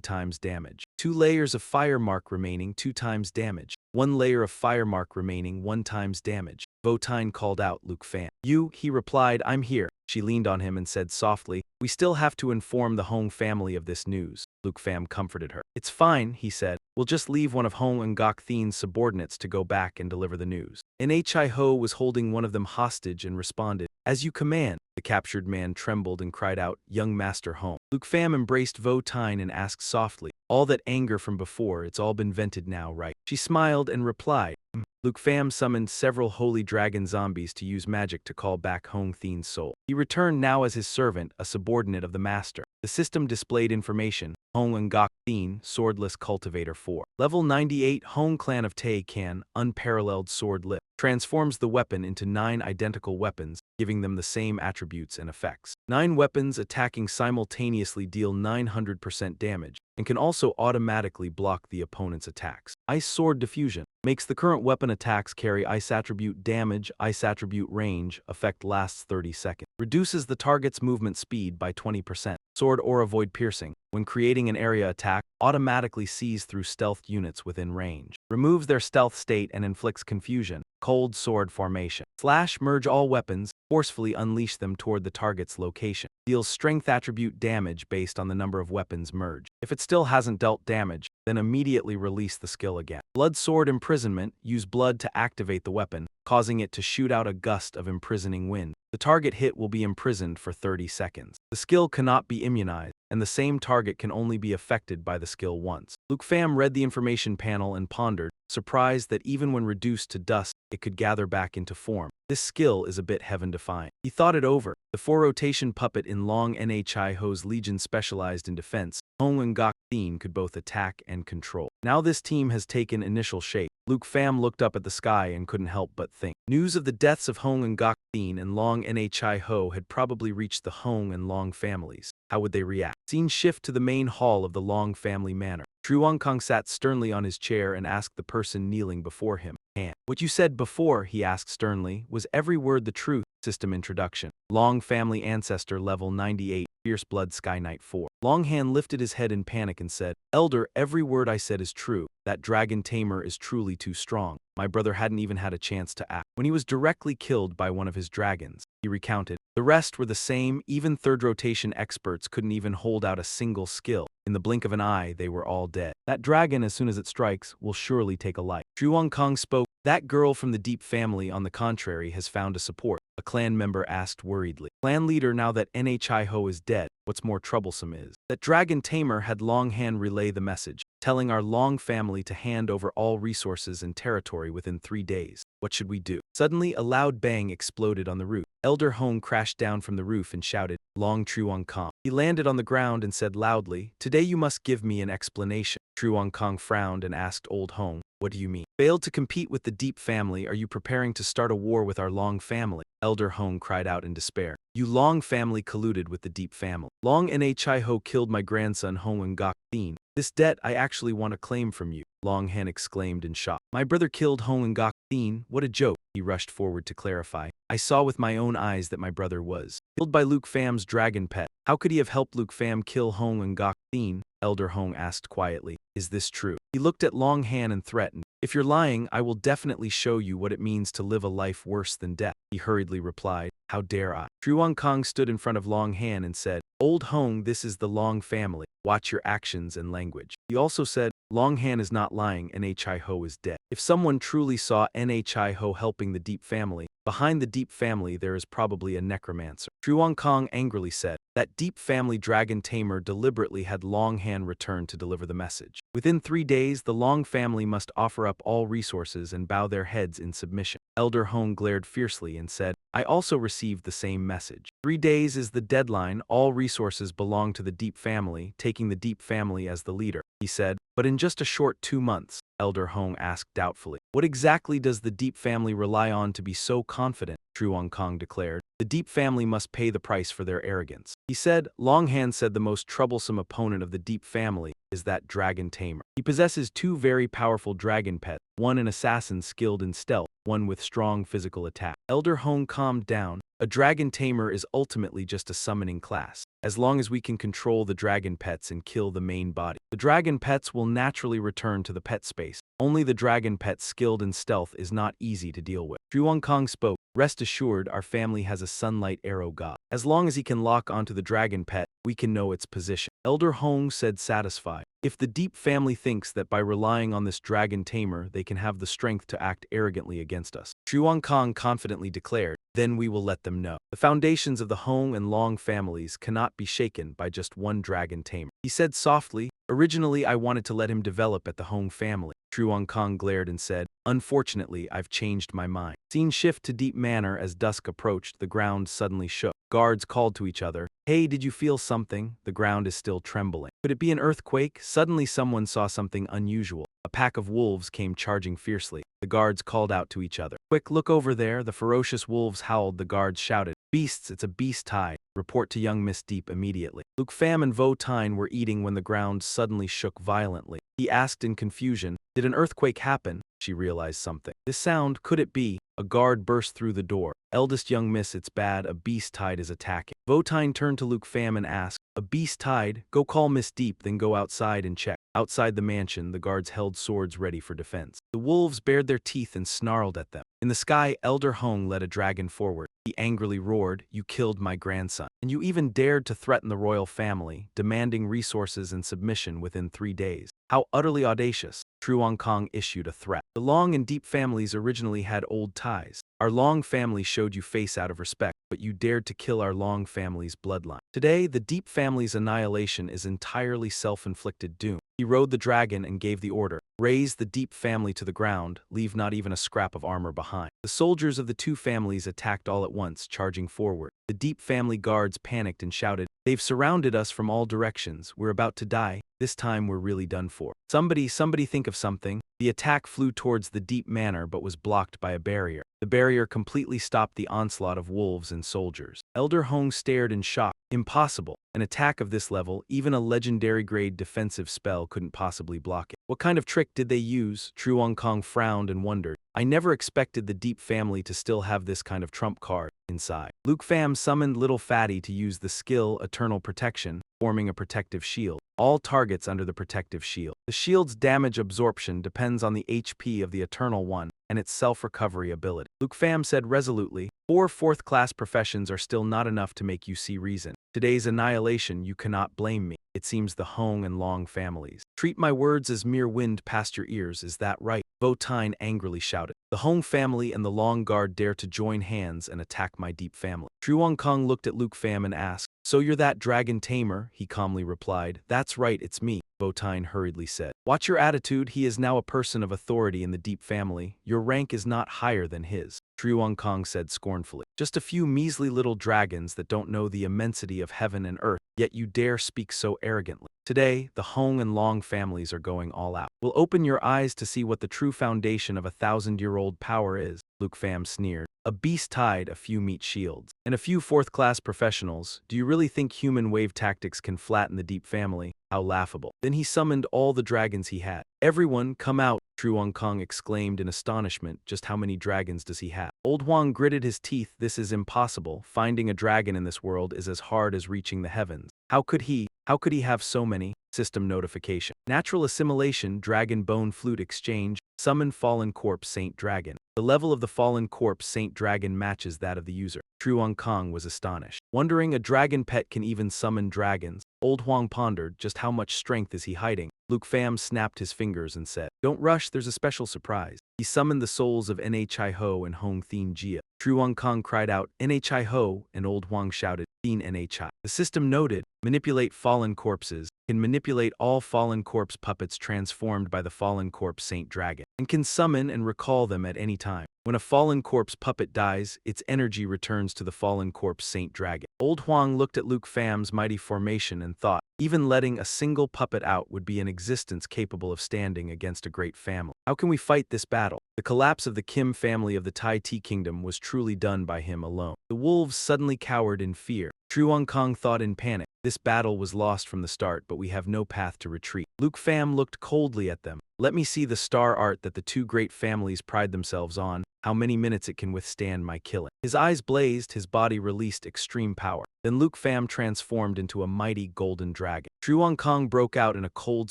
times damage. 2 layers of fire mark remaining, 2 times damage. 1 layer of fire mark remaining, 1 times damage. Vo Tine called out Luke Fan. You, he replied, I'm here. She leaned on him and said softly, we still have to inform the Hong family of this news. Luke Pham comforted her. It's fine, he said. We'll just leave one of Hong and Gok Thin's subordinates to go back and deliver the news. Nhi Ho was holding one of them hostage and responded, as you command. The captured man trembled and cried out, young Master Hong. Luke Pham embraced Vo Tine and asked softly, all that anger from before, it's all been vented now, right? She smiled and replied, Luke Pham summoned several holy dragon zombies to use magic to call back Hong Thin's soul. He returned now as his servant, a subordinate of the master. The system displayed information. Hong and Gok Thin, Swordless Cultivator 4. Level 98 Hong Clan of Tae Can, Unparalleled Sword Lift. Transforms the weapon into 9 identical weapons, giving them the same attributes and effects. 9 weapons attacking simultaneously deal 900% damage, and can also automatically block the opponent's attacks. Ice Sword Diffusion. Makes the current weapon attacks carry ice attribute damage, ice attribute range, effect lasts 30 seconds. Reduces the target's movement speed by 20%. Sword Aura Void Piercing. When creating an area attack, automatically sees through stealth units within range. Removes their stealth state and inflicts confusion. Cold Sword Formation. Slash merge all weapons, forcefully unleash them toward the target's location. Deals strength attribute damage based on the number of weapons merged. If it still hasn't dealt damage, then immediately release the skill again. Blood Sword Imprisonment. Use blood to activate the weapon, causing it to shoot out a gust of imprisoning wind. The target hit will be imprisoned for 30 seconds. The skill cannot be immunized, and the same target can only be affected by the skill once. Luke Pham read the information panel and pondered, surprised that even when reduced to dust, it could gather back into form. This skill is a bit heaven-defying. He thought it over. The 4-rotation puppet in Long Nhi Ho's Legion specialized in defense. Hong and Gok Thin could both attack and control. Now this team has taken initial shape. Luke Pham looked up at the sky and couldn't help but think. News of the deaths of Hong and Gok Thin and Long Nhi Ho had probably reached the Hong and Long families. How would they react? Scene shift to the main hall of the Long family manor. Truong Kong sat sternly on his chair and asked the person kneeling before him. And what you said before, he asked sternly, was every word the truth? System introduction. Long family ancestor level 98, Fierce Blood Sky Knight 4. Longhan lifted his head in panic and said, Elder, every word I said is true. That dragon Tamer is truly too strong. My brother hadn't even had a chance to act when he was directly killed by one of his dragons. He recounted. The rest were the same, even third rotation experts couldn't even hold out a single skill. In the blink of an eye, they were all dead. That dragon, as soon as it strikes, will surely take a life. Zhuang Kong spoke. That girl from the Deep family, on the contrary, has found a support. A clan member asked worriedly. Clan leader, now that Nhi Ho is dead, what's more troublesome is that Dragon Tamer had Longhand relay the message, telling our Long family to hand over all resources and territory within 3 days. What should we do? Suddenly, a loud bang exploded on the roof. Elder Hong crashed down from the roof and shouted, Long Truong Kong. He landed on the ground and said loudly, Today you must give me an explanation. Truong Kong frowned and asked Old Hong, What do you mean? Failed to compete with the Deep family, are you preparing to start a war with our Long family? Elder Hong cried out in despair. You Long family colluded with the Deep family. Long Nhi Ho killed my grandson Hong and Gok Thin. This debt I actually want to claim from you. Long Han exclaimed in shock. My brother killed Hong and Gok Thin, what a joke. He rushed forward to clarify. I saw with my own eyes that my brother was killed by Luke Pham's dragon pet. How could he have helped Luke Pham kill Hong and Gok Thin? Elder Hong asked quietly. Is this true? He looked at Long Han and threatened. If you're lying, I will definitely show you what it means to live a life worse than death. He hurriedly replied. How dare I? Truong Kong stood in front of Long Han and said, Old Hong, this is the Long family. Watch your actions and language. He also said, Long Han is not lying, Nhi Ho is dead. If someone truly saw Nhi Ho helping the Deep family, Behind the Deep family there is probably a necromancer. Truong Kong angrily said. That Deep family dragon tamer deliberately had Longhand return to deliver the message. Within 3 days, the Long family must offer up all resources and bow their heads in submission. Elder Hong glared fiercely and said, I also received the same message. 3 days is the deadline. All resources belong to the Deep family, taking the Deep family as the leader, he said. But in just a short 2 months, Elder Hong asked doubtfully. What exactly does the Deep family rely on to be so confident? Truong Kong declared. The Deep family must pay the price for their arrogance. He said, Longhand said the most troublesome opponent of the Deep family is that dragon tamer. He possesses 2 very powerful dragon pets, one an assassin skilled in stealth, one with strong physical attack. Elder Hong calmed down. A dragon tamer is ultimately just a summoning class. As long as we can control the dragon pets and kill the main body, the dragon pets will naturally return to the pet space. Only the dragon pet skilled in stealth is not easy to deal with. Truong Kong spoke. Rest assured, our family has a sunlight arrow god. As long as he can lock onto the dragon pet, we can know its position. Elder Hong said satisfied. If the Deep family thinks that by relying on this dragon tamer they can have the strength to act arrogantly against us, Truong Kong confidently declared, then we will let them know. The foundations of the Hong and Long families cannot be shaken by just one dragon tamer. He said softly, originally I wanted to let him develop at the Hong family. Truong Kong glared and said, unfortunately, I've changed my mind. Scene shift to Deep Manor as dusk approached, the ground suddenly shook. Guards called to each other. Hey, did you feel something? The ground is still trembling. Could it be an earthquake? Suddenly someone saw something unusual. A pack of wolves came charging fiercely. The guards called out to each other. Quick, look over there. The ferocious wolves howled. The guards shouted. Beasts, it's a beast tide. Report to young Miss Deep immediately. Luke Pham and Vo Tine were eating when the ground suddenly shook violently. He asked in confusion, did an earthquake happen? She realized something. This sound, could it be? A guard burst through the door. Eldest young miss, it's bad, a beast tide is attacking. Vo Tine turned to Luke Pham and asked, a beast tide? Go call Miss Deep, then go outside and check. Outside the mansion, the guards held swords ready for defense. The wolves bared their teeth and snarled at them. In the sky, Elder Hong led a dragon forward. He angrily roared, you killed my grandson. And you even dared to threaten the royal family, demanding resources and submission within 3 days. How utterly audacious. Truong Kong issued a threat. The Long and Deep families originally had old ties. Our Long family showed you face out of respect, but you dared to kill our Long family's bloodline. Today, the Deep family's annihilation is entirely self-inflicted doom. He rode the dragon and gave the order. Raise the Deep family to the ground, leave not even a scrap of armor behind. The soldiers of the 2 families attacked all at once, charging forward. The Deep family guards panicked and shouted, they've surrounded us from all directions, we're about to die, this time we're really done for. Somebody think of something. The attack flew towards the Deep Manor but was blocked by a barrier. The barrier completely stopped the onslaught of wolves and soldiers. Elder Hong stared in shock. Impossible. An attack of this level, even a legendary grade defensive spell couldn't possibly block it. What kind of trick did they use? Truong Kong frowned and wondered. I never expected the Deep family to still have this kind of trump card inside. Luke Pham summoned Little Fatty to use the skill Eternal Protection, forming a protective shield. All targets under the protective shield. The shield's damage absorption depends on the HP of the Eternal One and its self-recovery ability. Luke Pham said resolutely, 4 fourth-class professions are still not enough to make you see reason. Today's annihilation, you cannot blame me. It seems the Hong and Long families treat my words as mere wind past your ears, is that right? Vo Tine angrily shouted. The Hong family and the Long Guard dare to join hands and attack my Deep family. Truong Kong looked at Luke Pham and asked, so you're that dragon tamer? He calmly replied, that's right, it's me. Vo Tine hurriedly said. Watch your attitude, he is now a person of authority in the Deep family. Your rank is not higher than his. Truong Kong said scornfully. Just a few measly little dragons that don't know the immensity of heaven and earth, yet you dare speak so arrogantly. Today, the Hong and Long families are going all out. We'll open your eyes to see what the true foundation of 1,000-year-old power is. Luke Pham sneered. A beast tide, a few meat shields, and a few fourth-class professionals. Do you really think human wave tactics can flatten the Deep family? How laughable. Then he summoned all the dragons he had. Everyone, come out, Truong Kong exclaimed in astonishment. Just how many dragons does he have? Old Huang gritted his teeth. This is impossible. Finding a dragon in this world is as hard as reaching the heavens. How could he have so many? System notification. Natural assimilation, dragon bone flute exchange, summon fallen corpse Saint Dragon. The level of the fallen corpse Saint Dragon matches that of the user. Truong Kong was astonished. Wondering a dragon pet can even summon dragons, Old Huang pondered, just how much strength is he hiding? Luke Pham snapped his fingers and said, don't rush, there's a special surprise. He summoned the souls of Nha Ho and Hong Thien Jia. Truong Kong cried out, "NHI ho," and Old Huang shouted, "Dean NHI." The system noted, manipulate fallen corpses, can manipulate all fallen corpse puppets transformed by the fallen corpse Saint Dragon, and can summon and recall them at any time. When a fallen corpse puppet dies, its energy returns to the fallen corpse Saint Dragon. Old Huang looked at Luke Fam's mighty formation and thought, even letting a single puppet out would be an existence capable of standing against a great family. How can we fight this battle? The collapse of the Kim family of the Tai Ti kingdom was truly done by him alone. The wolves suddenly cowered in fear. Truong Kong thought in panic. This battle was lost from the start, but we have no path to retreat. Luke Pham looked coldly at them. Let me see the star art that the two great families pride themselves on, how many minutes it can withstand my killing. His eyes blazed, his body released extreme power. Then Luke Pham transformed into a mighty golden dragon. Truong Kong broke out in a cold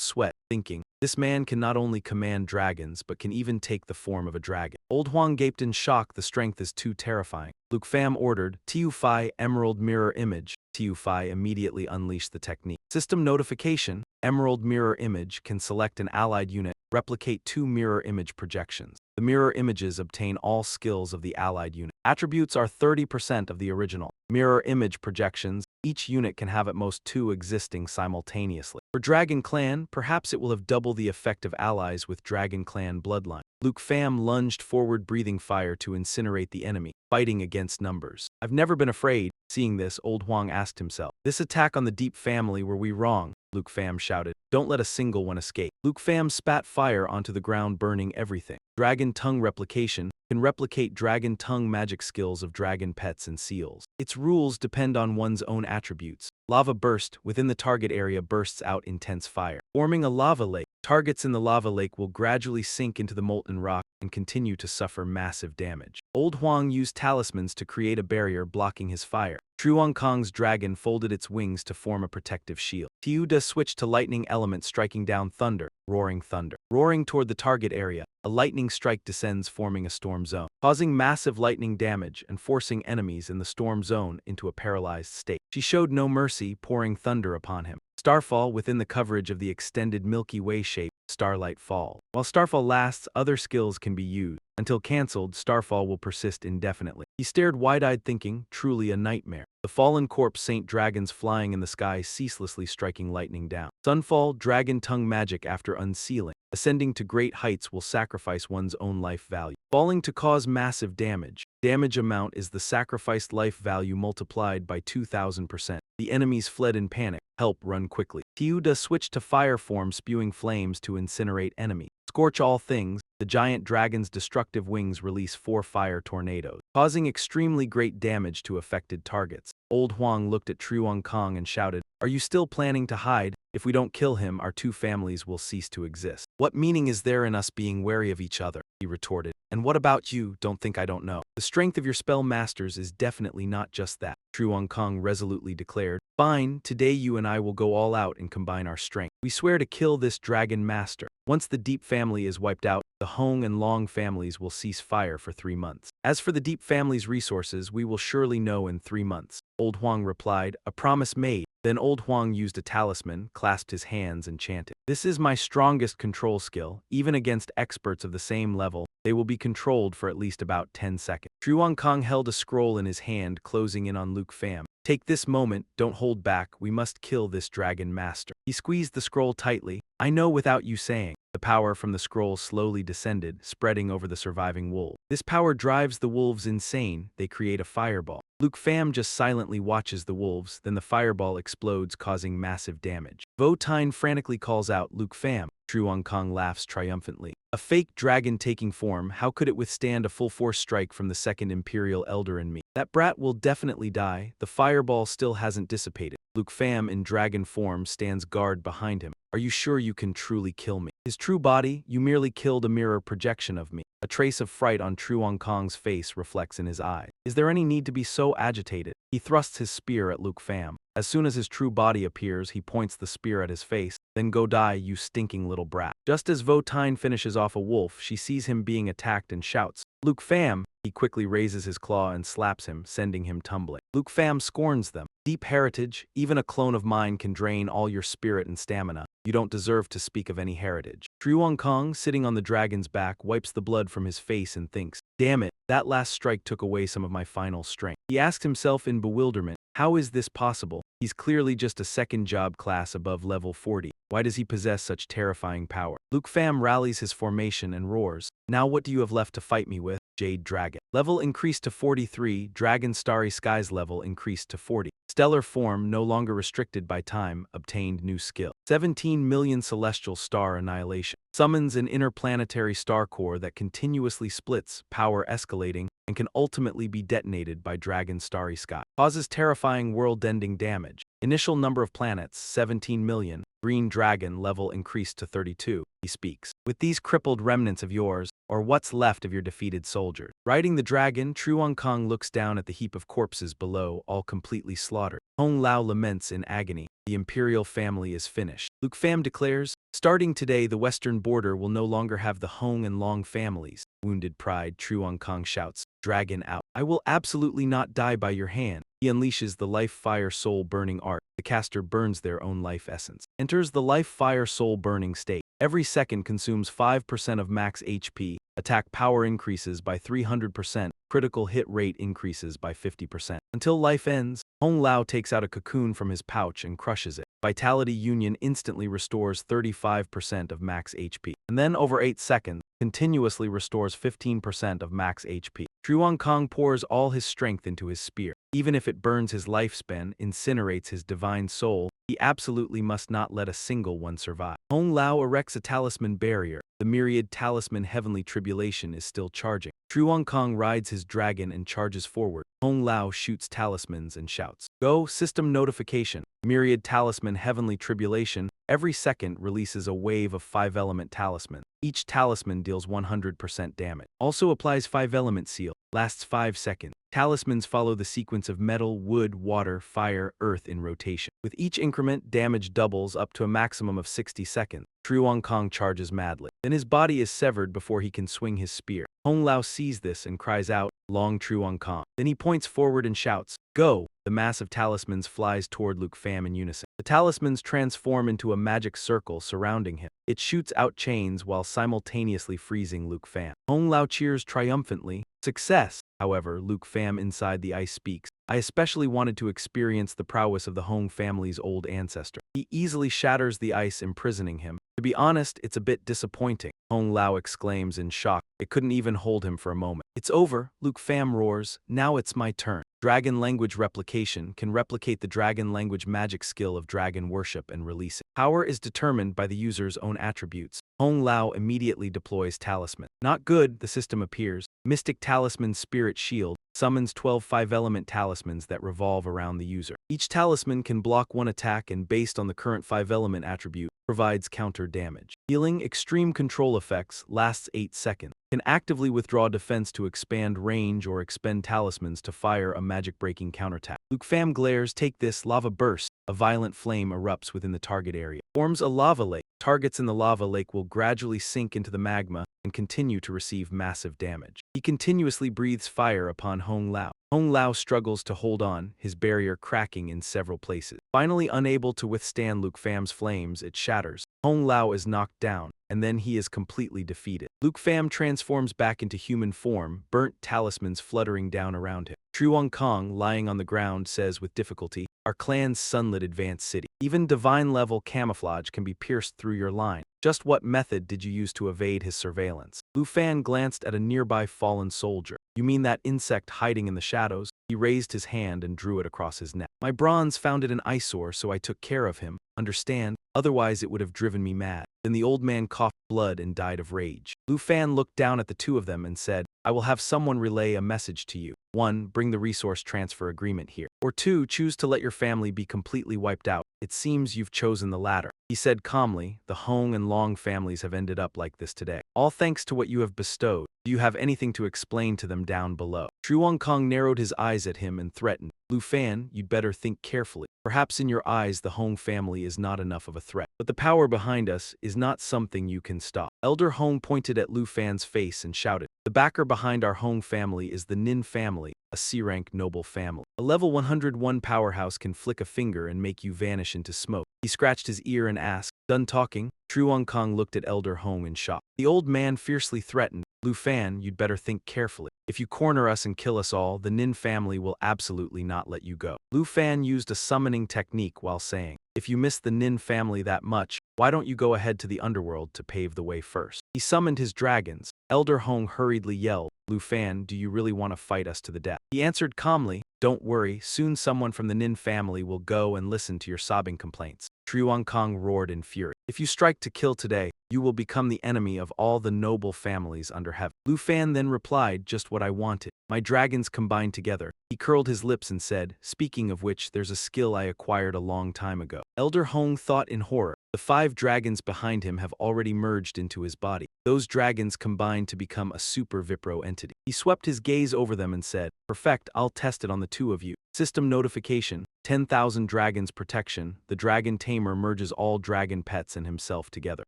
sweat, thinking, this man can not only command dragons, but can even take the form of a dragon. Old Huang gaped in shock, the strength is too terrifying. Luke Pham ordered, Tu Phi Emerald Mirror Image. Tu Phi immediately unleashed the technique. System notification, Emerald Mirror Image can select an allied unit, replicate 2 mirror image projections. The mirror images obtain all skills of the allied unit. Attributes are 30% of the original. Mirror image projections, each unit can have at most 2 existing simultaneously. For Dragon Clan, perhaps it will have double the effect of allies with Dragon Clan bloodline. Luke Pham lunged forward, breathing fire to incinerate the enemy, fighting against numbers. I've never been afraid. Seeing this, Old Huang asked himself, this attack on the Deep family, were we wrong? Luke Pham shouted, don't let a single one escape. Luke Pham spat fire onto the ground, burning everything. Dragon Tongue Replication can replicate Dragon Tongue magic skills of dragon pets and seals. Its rules depend on one's own attributes. Lava Burst within the target area bursts out intense fire, forming a lava lake. Targets in the lava lake will gradually sink into the molten rock and continue to suffer massive damage. Old Huang used talismans to create a barrier blocking his fire. Truong Kong's dragon folded its wings to form a protective shield. Tiu Da switched to lightning element, striking down thunder. Roaring toward the target area, a lightning strike descends, forming a storm zone, causing massive lightning damage and forcing enemies in the storm zone into a paralyzed state. She showed no mercy, pouring thunder upon him. Starfall within the coverage of the extended Milky Way shape, Starlight Fall. While Starfall lasts, other skills can be used. Until cancelled, Starfall will persist indefinitely. He stared wide-eyed, thinking, truly a nightmare. The fallen corpse Saint Dragons flying in the sky, ceaselessly striking lightning down. Sunfall, Dragon Tongue magic after unsealing. Ascending to great heights will sacrifice one's own life value. Falling to cause massive damage. Damage amount is the sacrificed life value multiplied by 2000%. The enemies fled in panic. Help, run quickly. Tiu Da switched to fire form, spewing flames to incinerate enemy. Scorch all things. The giant dragon's destructive wings release 4 fire tornadoes, causing extremely great damage to affected targets. Old Huang looked at Truong Kong and shouted, are you still planning to hide? If we don't kill him, our 2 families will cease to exist. What meaning is there in us being wary of each other? He retorted. And what about you? Don't think I don't know. The strength of your spell masters is definitely not just that. Truong Kong resolutely declared. Fine, today you and I will go all out and combine our strength. We swear to kill this dragon master. Once the Deep family is wiped out, the Hong and Long families will cease fire for 3 months. As for the Deep family's resources, we will surely know in 3 months. Old Huang replied, a promise made. Then Old Huang used a talisman, clasped his hands and chanted, this is my strongest control skill. Even against experts of the same level, they will be controlled for at least about 10 seconds. Truong Kong held a scroll in his hand, closing in on Luke Pham. Take this moment, don't hold back, we must kill this dragon master. He squeezed the scroll tightly. I know without you saying. The power from the scroll slowly descended, spreading over the surviving wolf. This power drives the wolves insane. They create a fireball. Luke Pham just silently watches the wolves, then the fireball explodes, causing massive damage. Vo Tine frantically calls out, Luke Pham. Truong Kong laughs triumphantly. A fake dragon taking form, how could it withstand a full-force strike from the second Imperial Elder in me? That brat will definitely die. The fireball still hasn't dissipated. Luke Pham in dragon form stands guard behind him. Are you sure you can truly kill me? His true body, you merely killed a mirror projection of me. A trace of fright on Truong Kong's face reflects in his eyes. Is there any need to be so agitated? He thrusts his spear at Luke Pham. As soon as his true body appears, he points the spear at his face. Then go die, you stinking little brat. Just as Vo Tine finishes off a wolf, she sees him being attacked and shouts, Luke Pham! He quickly raises his claw and slaps him, sending him tumbling. Luke Pham scorns them. Deep heritage, even a clone of mine can drain all your spirit and stamina. You don't deserve to speak of any heritage. Truong Kong, sitting on the dragon's back, wipes the blood from his face and thinks, damn it, That last strike took away some of my final strength. He asked himself in bewilderment, how is this possible? He's clearly just a second job class above level 40. Why does he possess such terrifying power? Luke Pham rallies his formation and roars. Now what do you have left to fight me with? Jade Dragon. Level increased to 43, Dragon Starry Skies level increased to 40. Stellar form, no longer restricted by time, obtained new skill. 17 million celestial star annihilation. Summons an interplanetary star core that continuously splits, power escalating, and can ultimately be detonated by Dragon Starry Sky. Causes terrifying world-ending damage. Initial number of planets, 17 million. Green Dragon level increased to 32. He speaks. With these crippled remnants of yours, or what's left of your defeated soldiers. Riding the dragon, Truong Kong looks down at the heap of corpses below, all completely slaughtered. Hong Lao laments in agony. The imperial family is finished. Luke Pham declares, starting today the western border will no longer have the Hong and Long families. Wounded pride, Truong Kong shouts, dragon out. I will absolutely not die by your hand. He unleashes the life fire soul burning art. The caster burns their own life essence. Enters the life fire soul burning state. Every second consumes 5% of max HP. Attack power increases by 300%. Critical hit rate increases by 50%. Until life ends, Hong Lao takes out a cocoon from his pouch and crushes it. Vitality Union instantly restores 35% of max HP. And then over 8 seconds, continuously restores 15% of max HP. Truong Kong pours all his strength into his spear. Even if it burns his lifespan, incinerates his divine soul, he absolutely must not let a single one survive. Hong Lao erects a talisman barrier. The myriad talisman heavenly tribulation is still charging. Truong Kong rides his dragon and charges forward. Hong Lao shoots talismans and shouts, "Go, system notification." Myriad talisman heavenly tribulation every second releases a wave of 5-element talisman. Each talisman deals 100% damage. Also applies 5-element seal. Lasts 5 seconds. Talismans follow the sequence of metal, wood, water, fire, earth in rotation. With each increment, damage doubles up to a maximum of 60 seconds. Truong Kong charges madly. Then his body is severed before he can swing his spear. Hong Lao sees this and cries out, "Long Truong Kong." Then he points forward and shouts, "Go!" The mass of talismans flies toward Luke Pham in unison. The talismans transform into a magic circle surrounding him. It shoots out chains while simultaneously freezing Luke Pham. Hong Lao cheers triumphantly. Success! However, Luke Pham inside the ice speaks. I especially wanted to experience the prowess of the Hong family's old ancestor. He easily shatters the ice, imprisoning him. To be honest, it's a bit disappointing. Hong Lao exclaims in shock. It couldn't even hold him for a moment. It's over, Luke Pham roars. Now it's my turn. Dragon language replication can replicate the dragon language magic skill of dragon worship and release it. Power is determined by the user's own attributes. Hong Lao immediately deploys talisman. Not good, the system appears. Mystic Talisman Spirit Shield summons 12 5-element talismans that revolve around the user. Each talisman can block one attack and, based on the current 5-element attribute, provides counter damage. Healing Extreme Control Effects lasts 8 seconds. Can actively withdraw defense to expand range or expend talismans to fire a magic-breaking counterattack. Luke Pham glares, "Take this, lava burst." A violent flame erupts within the target area. Forms a lava lake. Targets in the lava lake will gradually sink into the magma and continue to receive massive damage. He continuously breathes fire upon Hong Lao. Hong Lao struggles to hold on, his barrier cracking in several places. Finally unable to withstand Luke Pham's flames, it shatters. Hong Lao is knocked down, and then he is completely defeated. Luke Pham transforms back into human form, burnt talismans fluttering down around him. Truong Kong, lying on the ground, says with difficulty, "Our clan's sunlit advanced city. Even divine-level camouflage can be pierced through your line. Just what method did you use to evade his surveillance?" Lu Fan glanced at a nearby fallen soldier. "You mean that insect hiding in the shadows?" He raised his hand and drew it across his neck. "My bronze found it an eyesore, so I took care of him. Understand? Otherwise it would have driven me mad." Then the old man coughed blood and died of rage. Lu Fan looked down at the two of them and said, "I will have someone relay a message to you. 1. Bring the resource transfer agreement here. Or 2. Choose to let your family be completely wiped out. It seems you've chosen the latter." He said calmly, "The Hong and Long families have ended up like this today. All thanks to what you have bestowed. Do you have anything to explain to them down below?" Truong Kong narrowed his eyes at him and threatened, "Lu Fan, you'd better think carefully. Perhaps in your eyes the Hong family is not enough of a threat. But the power behind us is not something you can stop." Elder Hong pointed at Lu Fan's face and shouted, "The backer behind our Hong family is the Nin family, a C-rank noble family. A level 101 powerhouse can flick a finger and make you vanish into smoke." He scratched his ear and asked, "Done talking?" Truong Kong looked at Elder Hong in shock. The old man fiercely threatened, "Lu Fan, you'd better think carefully. If you corner us and kill us all, the Nin family will absolutely not let you go. Lu Fan used a summoning technique while saying, if you miss the Nin family that much, why don't you go ahead to the underworld to pave the way first? He summoned his dragons. Elder Hong hurriedly yelled, Lu Fan, do you really want to fight us to the death? He answered calmly, don't worry, soon someone from the Nin family will go and listen to your sobbing complaints. Truong Kong roared in fury. If you strike to kill today, you will become the enemy of all the noble families under heaven. Lu Fan then replied, just what I wanted. My dragons combined together. He curled his lips and said, speaking of which, there's a skill I acquired a long time ago. Elder Hong thought in horror. The 5 dragons behind him have already merged into his body. Those dragons combined to become a super Vipro entity. He swept his gaze over them and said, perfect, I'll test it on the 2 of you. System notification, 10,000 dragons protection. The dragon Tamer merges all dragon pets and himself together.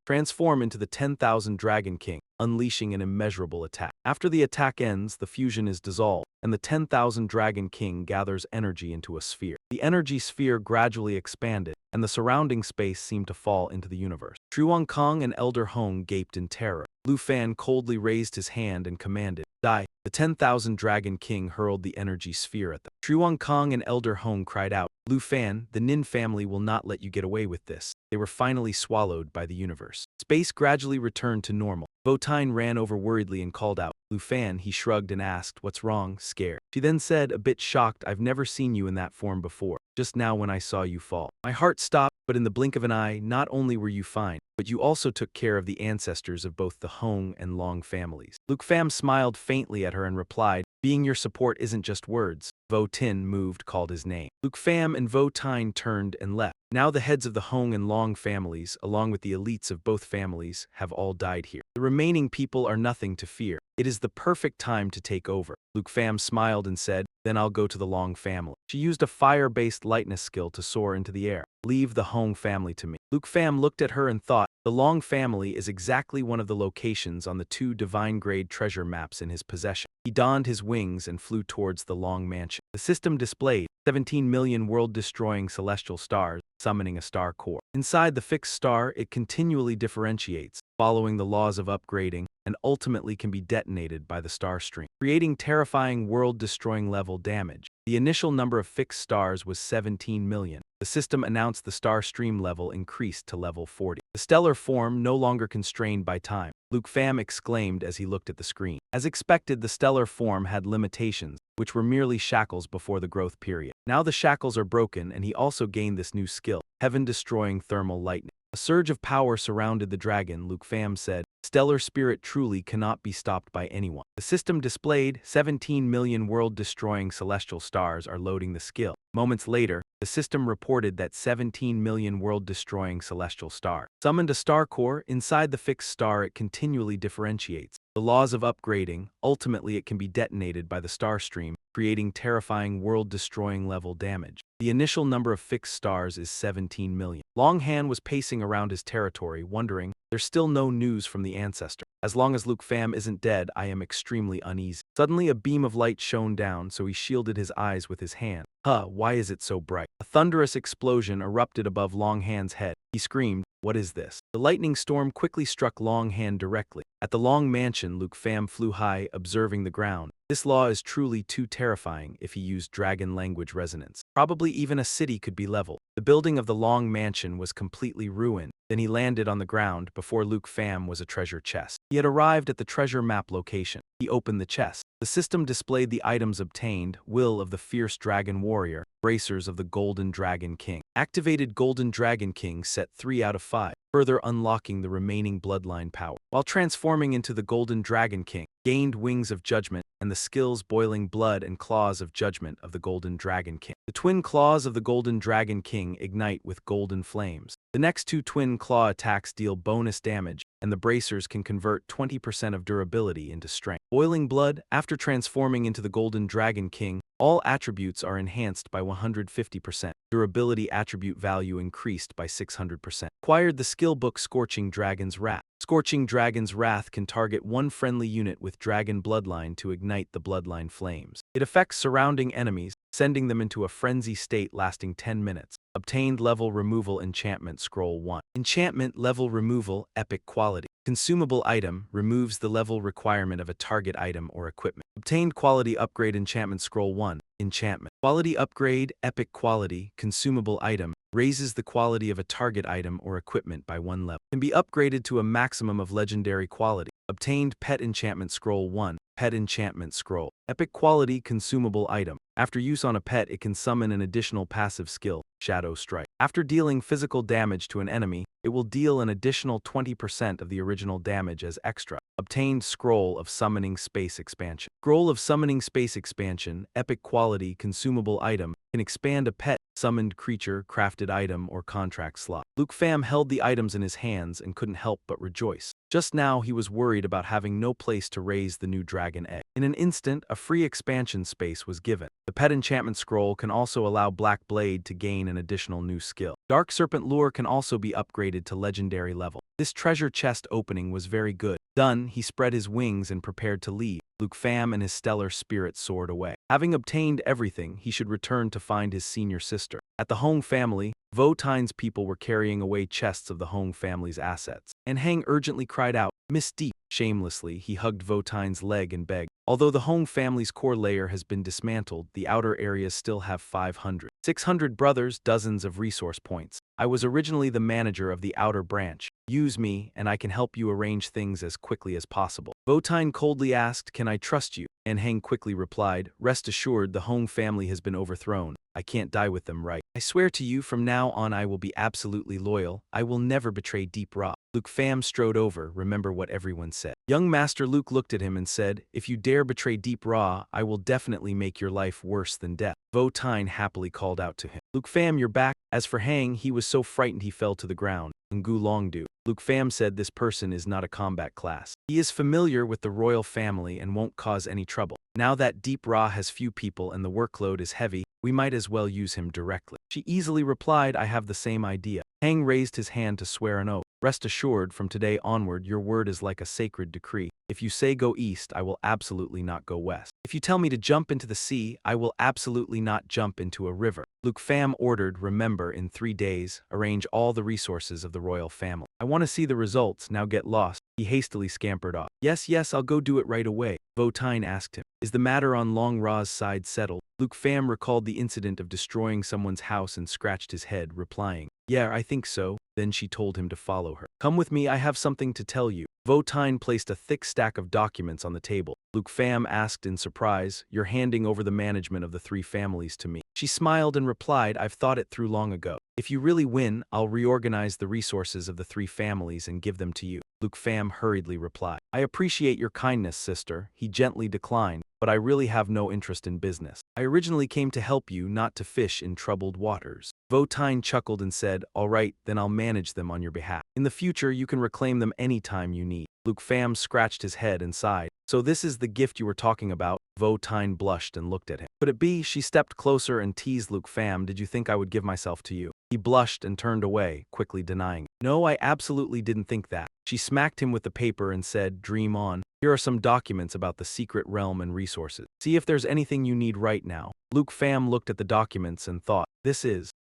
Transform into the 10,000 Dragon King, unleashing an immeasurable attack. After the attack ends, the fusion is dissolved, and the 10,000 Dragon King gathers energy into a sphere. The energy sphere gradually expanded, and the surrounding space seemed to fall into the universe. Truong Kong and Elder Hong gaped in terror. Lu Fan coldly raised his hand and commanded, die. The 10,000 Dragon King hurled the energy sphere at them. Truong Kong and Elder Hong cried out, Lu Fan, the Nin family will not let you get away with this. They were finally swallowed by the universe. Space gradually returned to normal. Votine ran over worriedly and called out, Lu Fan. He shrugged and asked, what's wrong, scared? She then said, a bit shocked, I've never seen you in that form before. Just now when I saw you fall. My heart stopped, but in the blink of an eye, not only were you fine, but you also took care of the ancestors of both the Hong and Long families. Luke Pham smiled faintly at her and replied, being your support isn't just words. Vo Tin moved, called his name. Luke Pham and Vo Tine turned and left. Now the heads of the Hong and Long families, along with the elites of both families, have all died here. The remaining people are nothing to fear. It is the perfect time to take over. Luke Pham smiled and said, then I'll go to the Long family. She used a fire-based lightness skill to soar into the air. Leave the Hong family to me. Luke Pham looked at her and thought, the Long family is exactly one of the locations on the 2 divine-grade treasure maps in his possession. He donned his wings and flew towards the Long mansion. The system displayed 17 million world-destroying celestial stars, summoning a star core. Inside the fixed star, it continually differentiates, following the laws of upgrading, and ultimately can be detonated by the star stream, creating terrifying world-destroying level damage. The initial number of fixed stars was 17 million. The system announced the star stream level increased to level 40. The stellar form no longer constrained by time. Luke Pham exclaimed as he looked at the screen. As expected, the stellar form had limitations, which were merely shackles before the growth period. Now the shackles are broken, and he also gained this new skill, heaven-destroying thermal lightning. A surge of power surrounded the dragon. Luke Pham said, stellar spirit truly cannot be stopped by anyone. The system displayed 17 million world-destroying celestial stars are loading the skill. Moments later, the system reported that 17 million world-destroying celestial stars summoned a star core. Inside the fixed star, it continually differentiates. The laws of upgrading, ultimately it can be detonated by the star stream, creating terrifying world-destroying level damage. The initial number of fixed stars is 17 million. Longhan was pacing around his territory, wondering, there's still no news from the ancestor. As long as Luke Pham isn't dead, I am extremely uneasy. Suddenly a beam of light shone down, so he shielded his eyes with his hand. Why is it so bright? A thunderous explosion erupted above Longhan's head. He screamed, what is this? The lightning storm quickly struck Longhan directly. At the Long mansion, Luke Pham flew high, observing the ground. This law is truly too terrifying if he used dragon language resonance. Probably even a city could be leveled. The building of the Long mansion was completely ruined. Then he landed on the ground. Before Luke Pham was a treasure chest. He had arrived at the treasure map location. He opened the chest. The system displayed the items obtained: Will of the Fierce Dragon Warrior, Bracers of the Golden Dragon King. Activated Golden Dragon King set 3 out of 5, further unlocking the remaining bloodline power. While transforming into the Golden Dragon King, gained Wings of Judgment and the skills Boiling Blood and Claws of Judgment of the Golden Dragon King. The twin claws of the Golden Dragon King ignite with golden flames. The next 2 twin claw attacks deal bonus damage, and the bracers can convert 20% of durability into strength. Boiling Blood, after transforming into the Golden Dragon King, all attributes are enhanced by 150%. Durability attribute value increased by 600%. Acquired the skill book Scorching Dragon's Wrath. Scorching Dragon's Wrath can target one friendly unit with Dragon Bloodline to ignite the Bloodline flames. It affects surrounding enemies, sending them into a frenzy state lasting 10 minutes. Obtained Level Removal Enchantment Scroll 1. Enchantment Level Removal Epic Quality. Consumable item removes the level requirement of a target item or equipment. Obtained quality upgrade enchantment scroll 1. Enchantment. Quality upgrade, epic quality, consumable item, raises the quality of a target item or equipment by 1 level. Can be upgraded to a maximum of legendary quality. Obtained pet enchantment scroll 1. Pet enchantment scroll. Epic quality consumable item. After use on a pet, it can summon an additional passive skill, Shadow Strike. After dealing physical damage to an enemy, it will deal an additional 20% of the original damage as extra. Obtained Scroll of Summoning Space Expansion. Scroll of Summoning Space Expansion, epic quality consumable item, can expand a pet, summoned creature, crafted item, or contract slot. Luke Pham held the items in his hands and couldn't help but rejoice. Just now he was worried about having no place to raise the new dragon egg. In an instant, a free expansion space was given. The pet enchantment scroll can also allow Black Blade to gain an additional new skill. Dark Serpent Lure can also be upgraded to legendary level. This treasure chest opening was very good. Done, he spread his wings and prepared to leave. Luke Pham and his stellar spirit soared away. Having obtained everything, he should return to find his senior sister. At the Hong family, Votine's people were carrying away chests of the Hong family's assets. And Hang urgently cried out, "Miss Deep." Shamelessly, he hugged Votine's leg and begged. Although the Hong family's core layer has been dismantled, the outer areas still have 500. 600 brothers, dozens of resource points. I was originally the manager of the outer branch. Use me, and I can help you arrange things as quickly as possible. Votine coldly asked, "Can I trust you?" And Hang quickly replied, "Rest assured, the Hong family has been overthrown. I can't die with them, right? I swear to you, from now on I will be absolutely loyal. I will never betray Deep Ra." Luke Pham strode over, remember what everyone said. Young Master Luke looked at him and said, "If you dare betray Deep Ra, I will definitely make your life worse than death." Votine happily called out to him, "Luke Pham, you're back." As for Hang, he was so frightened he fell to the ground. Ngu Longdu. Luke Pham said, "This person is not a combat class. He is familiar with the royal family and won't cause any trouble. Now that Deep Ra has few people and the workload is heavy, we might as well use him directly." She easily replied, "I have the same idea." Hang raised his hand to swear an oath. "Rest assured, from today onward, your word is like a sacred decree. If you say go east, I will absolutely not go west. If you tell me to jump into the sea, I will absolutely not jump into a river." Luke Pham ordered, "Remember, in 3 days, arrange all the resources of the royal family. I want to see the results, now get lost." He hastily scampered off. Yes, I'll go do it right away." Votine asked him, "Is the matter on Long Ra's side settled?" Luke Pham recalled the incident of destroying someone's house and scratched his head, replying, "Yeah, I think so." Then she told him to follow her. "Come with me, I have something to tell you." Votine placed a thick stack of documents on the table. Luke Pham asked in surprise, "You're handing over the management of the 3 families to me?" She smiled and replied, "I've thought it through long ago. If you really win, I'll reorganize the resources of the 3 families and give them to you." Luke Pham hurriedly replied, "I appreciate your kindness, sister." He gently declined, "But I really have no interest in business. I originally came to help you, not to fish in troubled waters." Votine chuckled and said, "All right, then I'll manage them on your behalf. In the future, you can reclaim them anytime you need." Luke Pham scratched his head and sighed. "So this is the gift you were talking about?" Votine blushed and looked at him. "Could it be?" She stepped closer and teased Luke Pham, "Did you think I would give myself to you?" He blushed and turned away, quickly denying it. "No, I absolutely didn't think that." She smacked him with the paper and said, "Dream on. Here are some documents about the secret realm and resources. See if there's anything you need right now." Luke Pham looked at the documents and thought,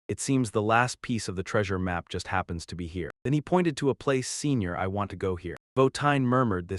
It seems the last piece of the treasure map just happens to be here." Then he pointed to a place, "Senior, I want to go here." Votine murmured,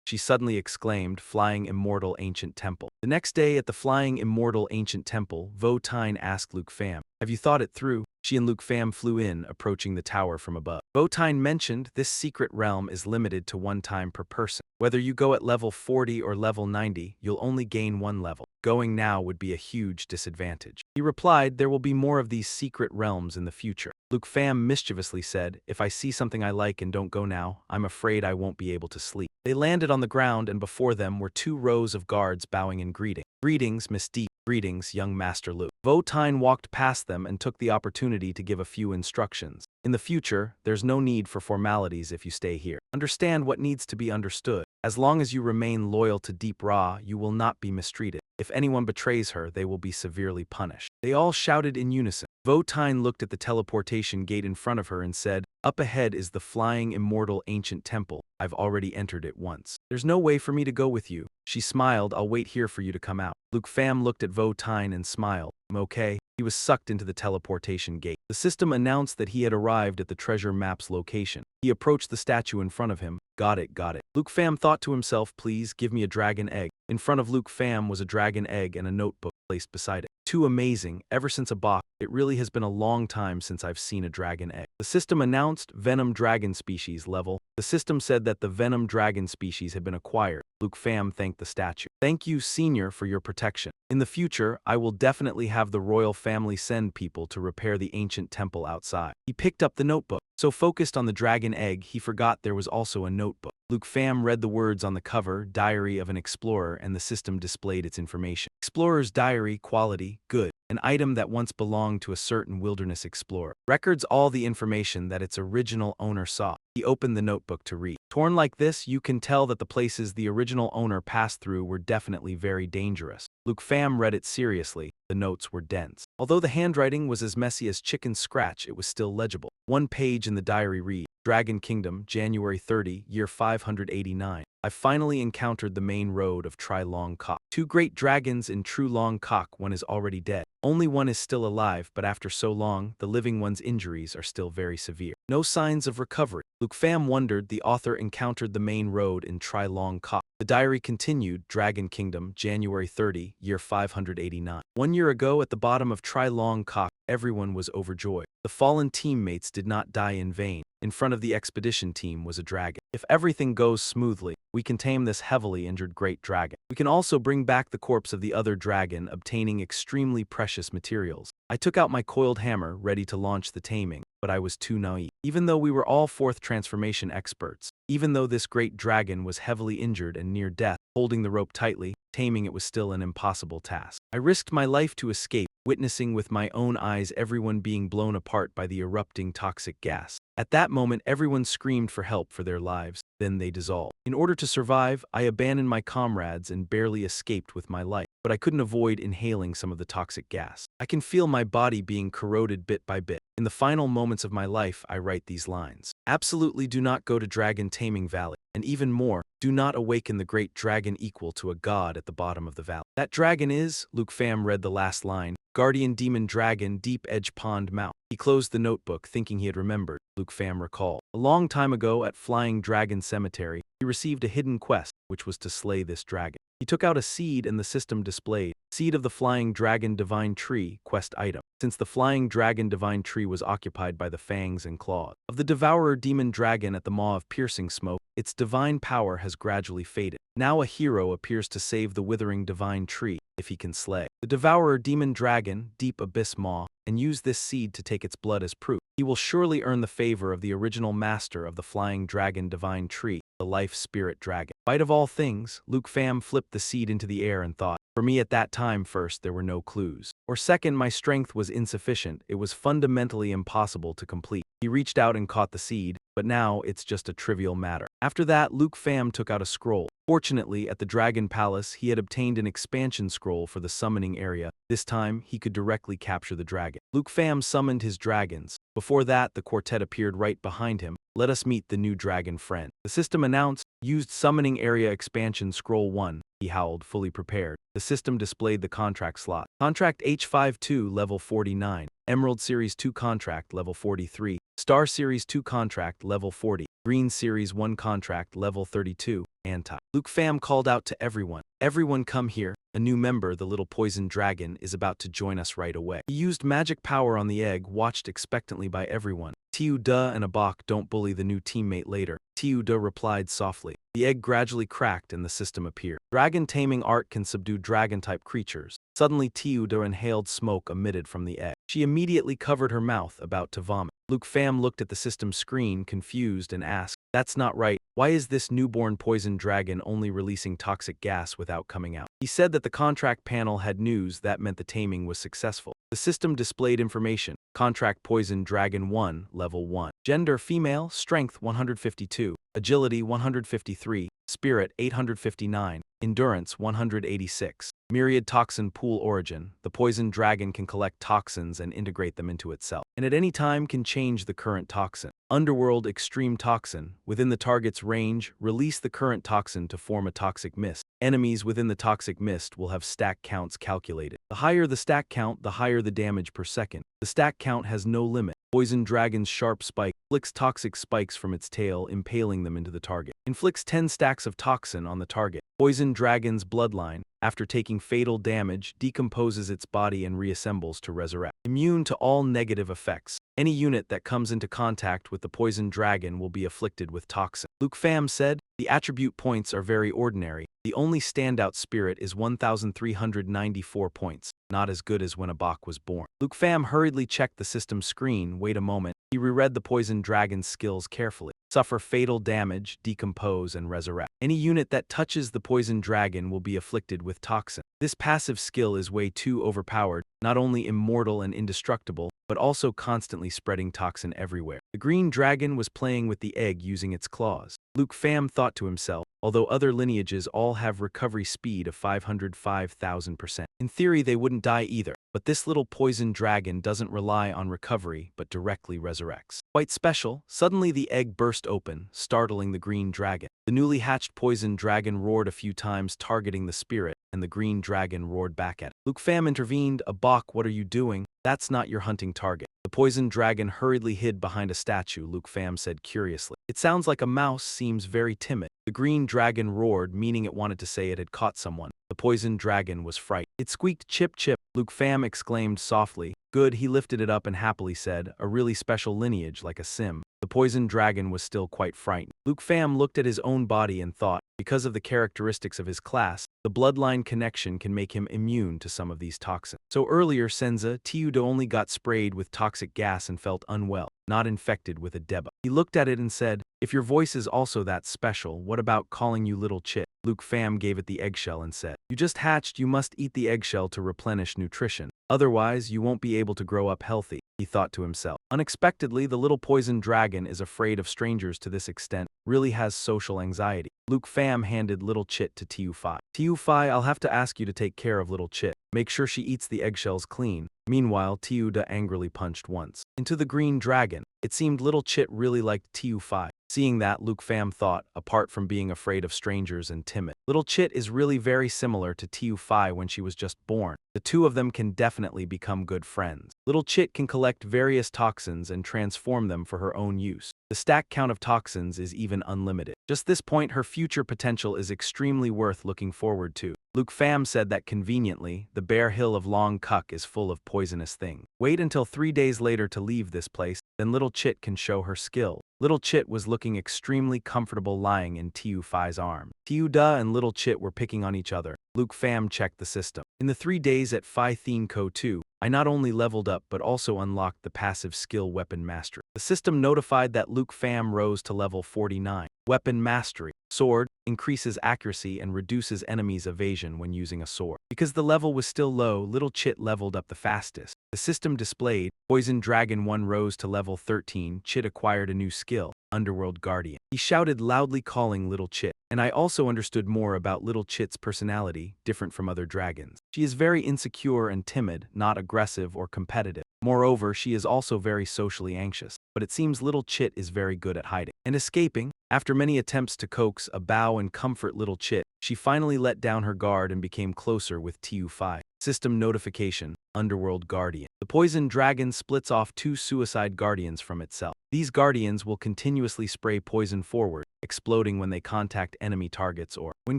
She suddenly exclaimed, "Flying Immortal Ancient Temple." The next day at the Flying Immortal Ancient Temple, Votine asked Luke Pham, "Have you thought it through?" She and Luke Pham flew in, approaching the tower from above. Votine mentioned, "This secret realm is limited to 1 time per person. Whether you go at level 40 or level 90, you'll only gain 1 level. Going now would be a huge disadvantage." He replied, "There will be more of these secret realms in the future." Luke Pham mischievously said, "If I see something I like and don't go now, I'm afraid I won't be able to sleep." They landed on the ground, and before them were 2 rows of guards bowing in greeting. "Greetings, Miss Deep." "Greetings, young Master Luke." Votine walked past them and took the opportunity to give a few instructions. "In the future, there's no need for formalities if you stay here. Understand what needs to be understood. As long as you remain loyal to Deep Ra, you will not be mistreated. If anyone betrays her, they will be severely punished." They all shouted in unison. Votine looked at the teleportation gate in front of her and said, "Up ahead is the Flying Immortal Ancient Temple. I've already entered it once. There's no way for me to go with you." She smiled, "I'll wait here for you to come out." Luke Pham looked at Votine and smiled. "Okay." he was sucked into the teleportation gate. The system announced that he had arrived at the treasure map's location. He approached the statue in front of him. Got it, got it. Luke Pham thought to himself, please give me a dragon egg. In front of Luke Pham was a dragon egg and a notebook placed beside it. Too amazing, ever since a box, it really has been a long time since I've seen a dragon egg. The system announced Venom Dragon Species level. The system said that the Venom Dragon species had been acquired. Luke Pham thanked the statue. Thank you, Senior, for your protection. In the future, I will definitely have the royal family send people to repair the ancient temple outside. He picked up the notebook. So focused on the dragon egg, he forgot there was also a notebook. Luke Pham read the words on the cover, Diary of an Explorer, and the system displayed its information. Explorer's diary, quality, good. An item that once belonged to a certain wilderness explorer. Records all the information that its original owner saw. He opened the notebook to read. Torn like this, you can tell that the places the original owner passed through were definitely very dangerous. Luke Pham read it seriously. The notes were dense. Although the handwriting was as messy as chicken scratch, it was still legible. One page in the diary read, Dragon Kingdom, January 30, year 589. I finally encountered the main road of Tri Long Kok. 2 great dragons in True Long Kok, one is already dead. Only one is still alive, but after so long, the living one's injuries are still very severe. No signs of recovery. Luke Pham wondered the author encountered the main road in Tri Long Kok. The diary continued, Dragon Kingdom, January 30, year 589. 1 year ago, at the bottom of Tri Long Kok, everyone was overjoyed. The fallen teammates did not die in vain. In front of the expedition team was a dragon. If everything goes smoothly, we can tame this heavily injured great dragon. We can also bring back the corpse of the other dragon, obtaining extremely precious materials. I took out my coiled hammer, ready to launch the taming, but I was too naive. Even though we were all 4th transformation experts, even though this great dragon was heavily injured and near death, holding the rope tightly, taming it was still an impossible task. I risked my life to escape, witnessing with my own eyes everyone being blown apart by the erupting toxic gas. At that moment, everyone screamed for help for their lives, then they dissolved. In order to survive, I abandoned my comrades and barely escaped with my life, but I couldn't avoid inhaling some of the toxic gas. I can feel my body being corroded bit by bit. In the final moments of my life, I write these lines. Absolutely do not go to Dragon Taming Valley, and even more, do not awaken the great dragon equal to a god at the bottom of the valley. That dragon is, Luke Pham read the last line, Guardian Demon Dragon, Deep Edge Pond Mouth. He closed the notebook, thinking he had remembered. Luke Pham recalled. A long time ago at Flying Dragon Cemetery, he received a hidden quest, which was to slay this dragon. He took out a seed and the system displayed, Seed of the Flying Dragon Divine Tree, quest item. Since the Flying Dragon Divine Tree was occupied by the fangs and claws of the Devourer Demon Dragon at the Maw of Piercing Smoke, its divine power has gradually faded. Now a hero appears to save the withering divine tree, if he can slay the Devourer Demon Dragon, Deep Abyss Maw, and use this seed to take its blood as proof. He will surely earn the favor of the original master of the Flying Dragon Divine Tree, the Life Spirit Dragon. Bite of all things, Luke Pham flipped the seed into the air and thought, for me at that time, first, there were no clues. Or second, my strength was insufficient. It was fundamentally impossible to complete. He reached out and caught the seed, but now it's just a trivial matter. After that, Luke Pham took out a scroll. Fortunately, at the Dragon Palace, he had obtained an expansion scroll for the summoning area. This time, he could directly capture the dragon. Luke Pham summoned his dragons. Before that, the quartet appeared right behind him. Let us meet the new dragon friend. The system announced, used summoning area expansion scroll 1. He howled, fully prepared. The system displayed the contract slot. Contract H52, level 49. Emerald Series 2 contract, level 43. Star Series 2 contract, level 40. Green Series 1 contract, level 32. Anti. Luke Pham called out to everyone. Everyone come here. A new member, the little poison dragon, is about to join us right away. He used magic power on the egg, watched expectantly by everyone. Tiu Da and Abak don't bully the new teammate later. Tiu Da replied softly. The egg gradually cracked and the system appeared. Dragon taming art can subdue dragon-type creatures. Suddenly Tiu Da inhaled smoke emitted from the egg. She immediately covered her mouth, about to vomit. Luke Pham looked at the system screen, confused, and asked, that's not right. Why is this newborn poison dragon only releasing toxic gas without coming out? He said that the contract panel had news that meant the taming was successful. The system displayed information. Contract Poison Dragon 1, Level 1. Gender female, Strength 152, Agility 153, Spirit 859, Endurance 186. Myriad toxin pool origin. The poison dragon can collect toxins and integrate them into itself, and at any time can change the current toxin. Underworld extreme toxin. Within the target's range, release the current toxin to form a toxic mist. Enemies within the toxic mist will have stack counts calculated. The higher the stack count, the higher the damage per second. The stack count has no limit. Poison dragon's sharp spike flicks toxic spikes from its tail, impaling them into the target. Inflicts 10 stacks of toxin on the target. Poison dragon's bloodline, after taking fatal damage, decomposes its body and reassembles to resurrect. Immune to all negative effects. Any unit that comes into contact with the poison dragon will be afflicted with toxin. Luke Pham said, the attribute points are very ordinary. The only standout spirit is 1,394 points, not as good as when a Bach was born. Luke Pham hurriedly checked the system screen. Wait a moment. He reread the poison dragon's skills carefully. Suffer fatal damage, decompose, and resurrect. Any unit that touches the poison dragon will be afflicted with toxin. This passive skill is way too overpowered, not only immortal and indestructible, but also constantly spreading toxin everywhere. The green dragon was playing with the egg using its claws. Luke Pham thought to himself, although other lineages all have recovery speed of 505,000%. In theory, they wouldn't die either, but this little poison dragon doesn't rely on recovery but directly resurrects. Quite special, suddenly the egg burst open, startling the green dragon. The newly hatched poison dragon roared a few times, targeting the spirit, and the green dragon roared back at it. Luke Pham intervened. A Bach, what are you doing? That's not your hunting target. The poison dragon hurriedly hid behind a statue. Luke Pham said curiously. It sounds like a mouse, seems very timid. The green dragon roared, meaning it wanted to say it had caught someone. The poison dragon was frightened. It squeaked, chip chip. Luke Pham exclaimed softly. Good, he lifted it up and happily said, a really special lineage like a sim. The poison dragon was still quite frightened. Luke Pham looked at his own body and thought, because of the characteristics of his class, the bloodline connection can make him immune to some of these toxins. So earlier, Senza Tiuda only got sprayed with toxic gas and felt unwell, not infected with a deba. He looked at it and said, if your voice is also that special, what about calling you little chit? Luke Pham gave it the eggshell and said, you just hatched, you must eat the eggshell to replenish nutrition. Otherwise, you won't be able to grow up healthy, he thought to himself. Unexpectedly, the little poison dragon is afraid of strangers to this extent, really has social anxiety. Luke Pham handed little Chit to Tiu Phi. Tiu Phi, I'll have to ask you to take care of little Chit. Make sure she eats the eggshells clean. Meanwhile, Tiu Da angrily punched once into the green dragon. It seemed little Chit really liked Tiu Phi. Seeing that, Luke Pham thought, apart from being afraid of strangers and timid, little Chit is really very similar to Tiu Phi when she was just born. The two of them can definitely become good friends. Little Chit can collect various toxins and transform them for her own use. The stack count of toxins is even unlimited. Just this point, her future potential is extremely worth looking forward to. Luke Pham said that conveniently, the bare hill of Long Kuk is full of poisonous things. Wait until 3 days later to leave this place, then little Chit can show her skill. Little Chit was looking extremely comfortable lying in Tiu Phi's arm. Tiu Da and little Chit were picking on each other. Luke Pham checked the system. In the 3 days at Phi Thien Co 2, I not only leveled up but also unlocked the passive skill Weapon Mastery. The system notified that Luke Pham rose to level 49. Weapon Mastery. Sword increases accuracy and reduces enemies' evasion when using a sword. Because the level was still low, little Chit leveled up the fastest. The system displayed, Poison Dragon 1 rose to level 13, Chit acquired a new skill, Underworld Guardian. He shouted loudly calling little Chit, and I also understood more about little Chit's personality, different from other dragons. She is very insecure and timid, not aggressive or competitive. Moreover, she is also very socially anxious, but it seems little Chit is very good at hiding and escaping. After many attempts to coax, bow and comfort little Chit, she finally let down her guard and became closer with Tiu Phi. System notification, Underworld Guardian. The poison dragon splits off 2 suicide guardians from itself. These guardians will continuously spray poison forward, exploding when they contact enemy targets or, when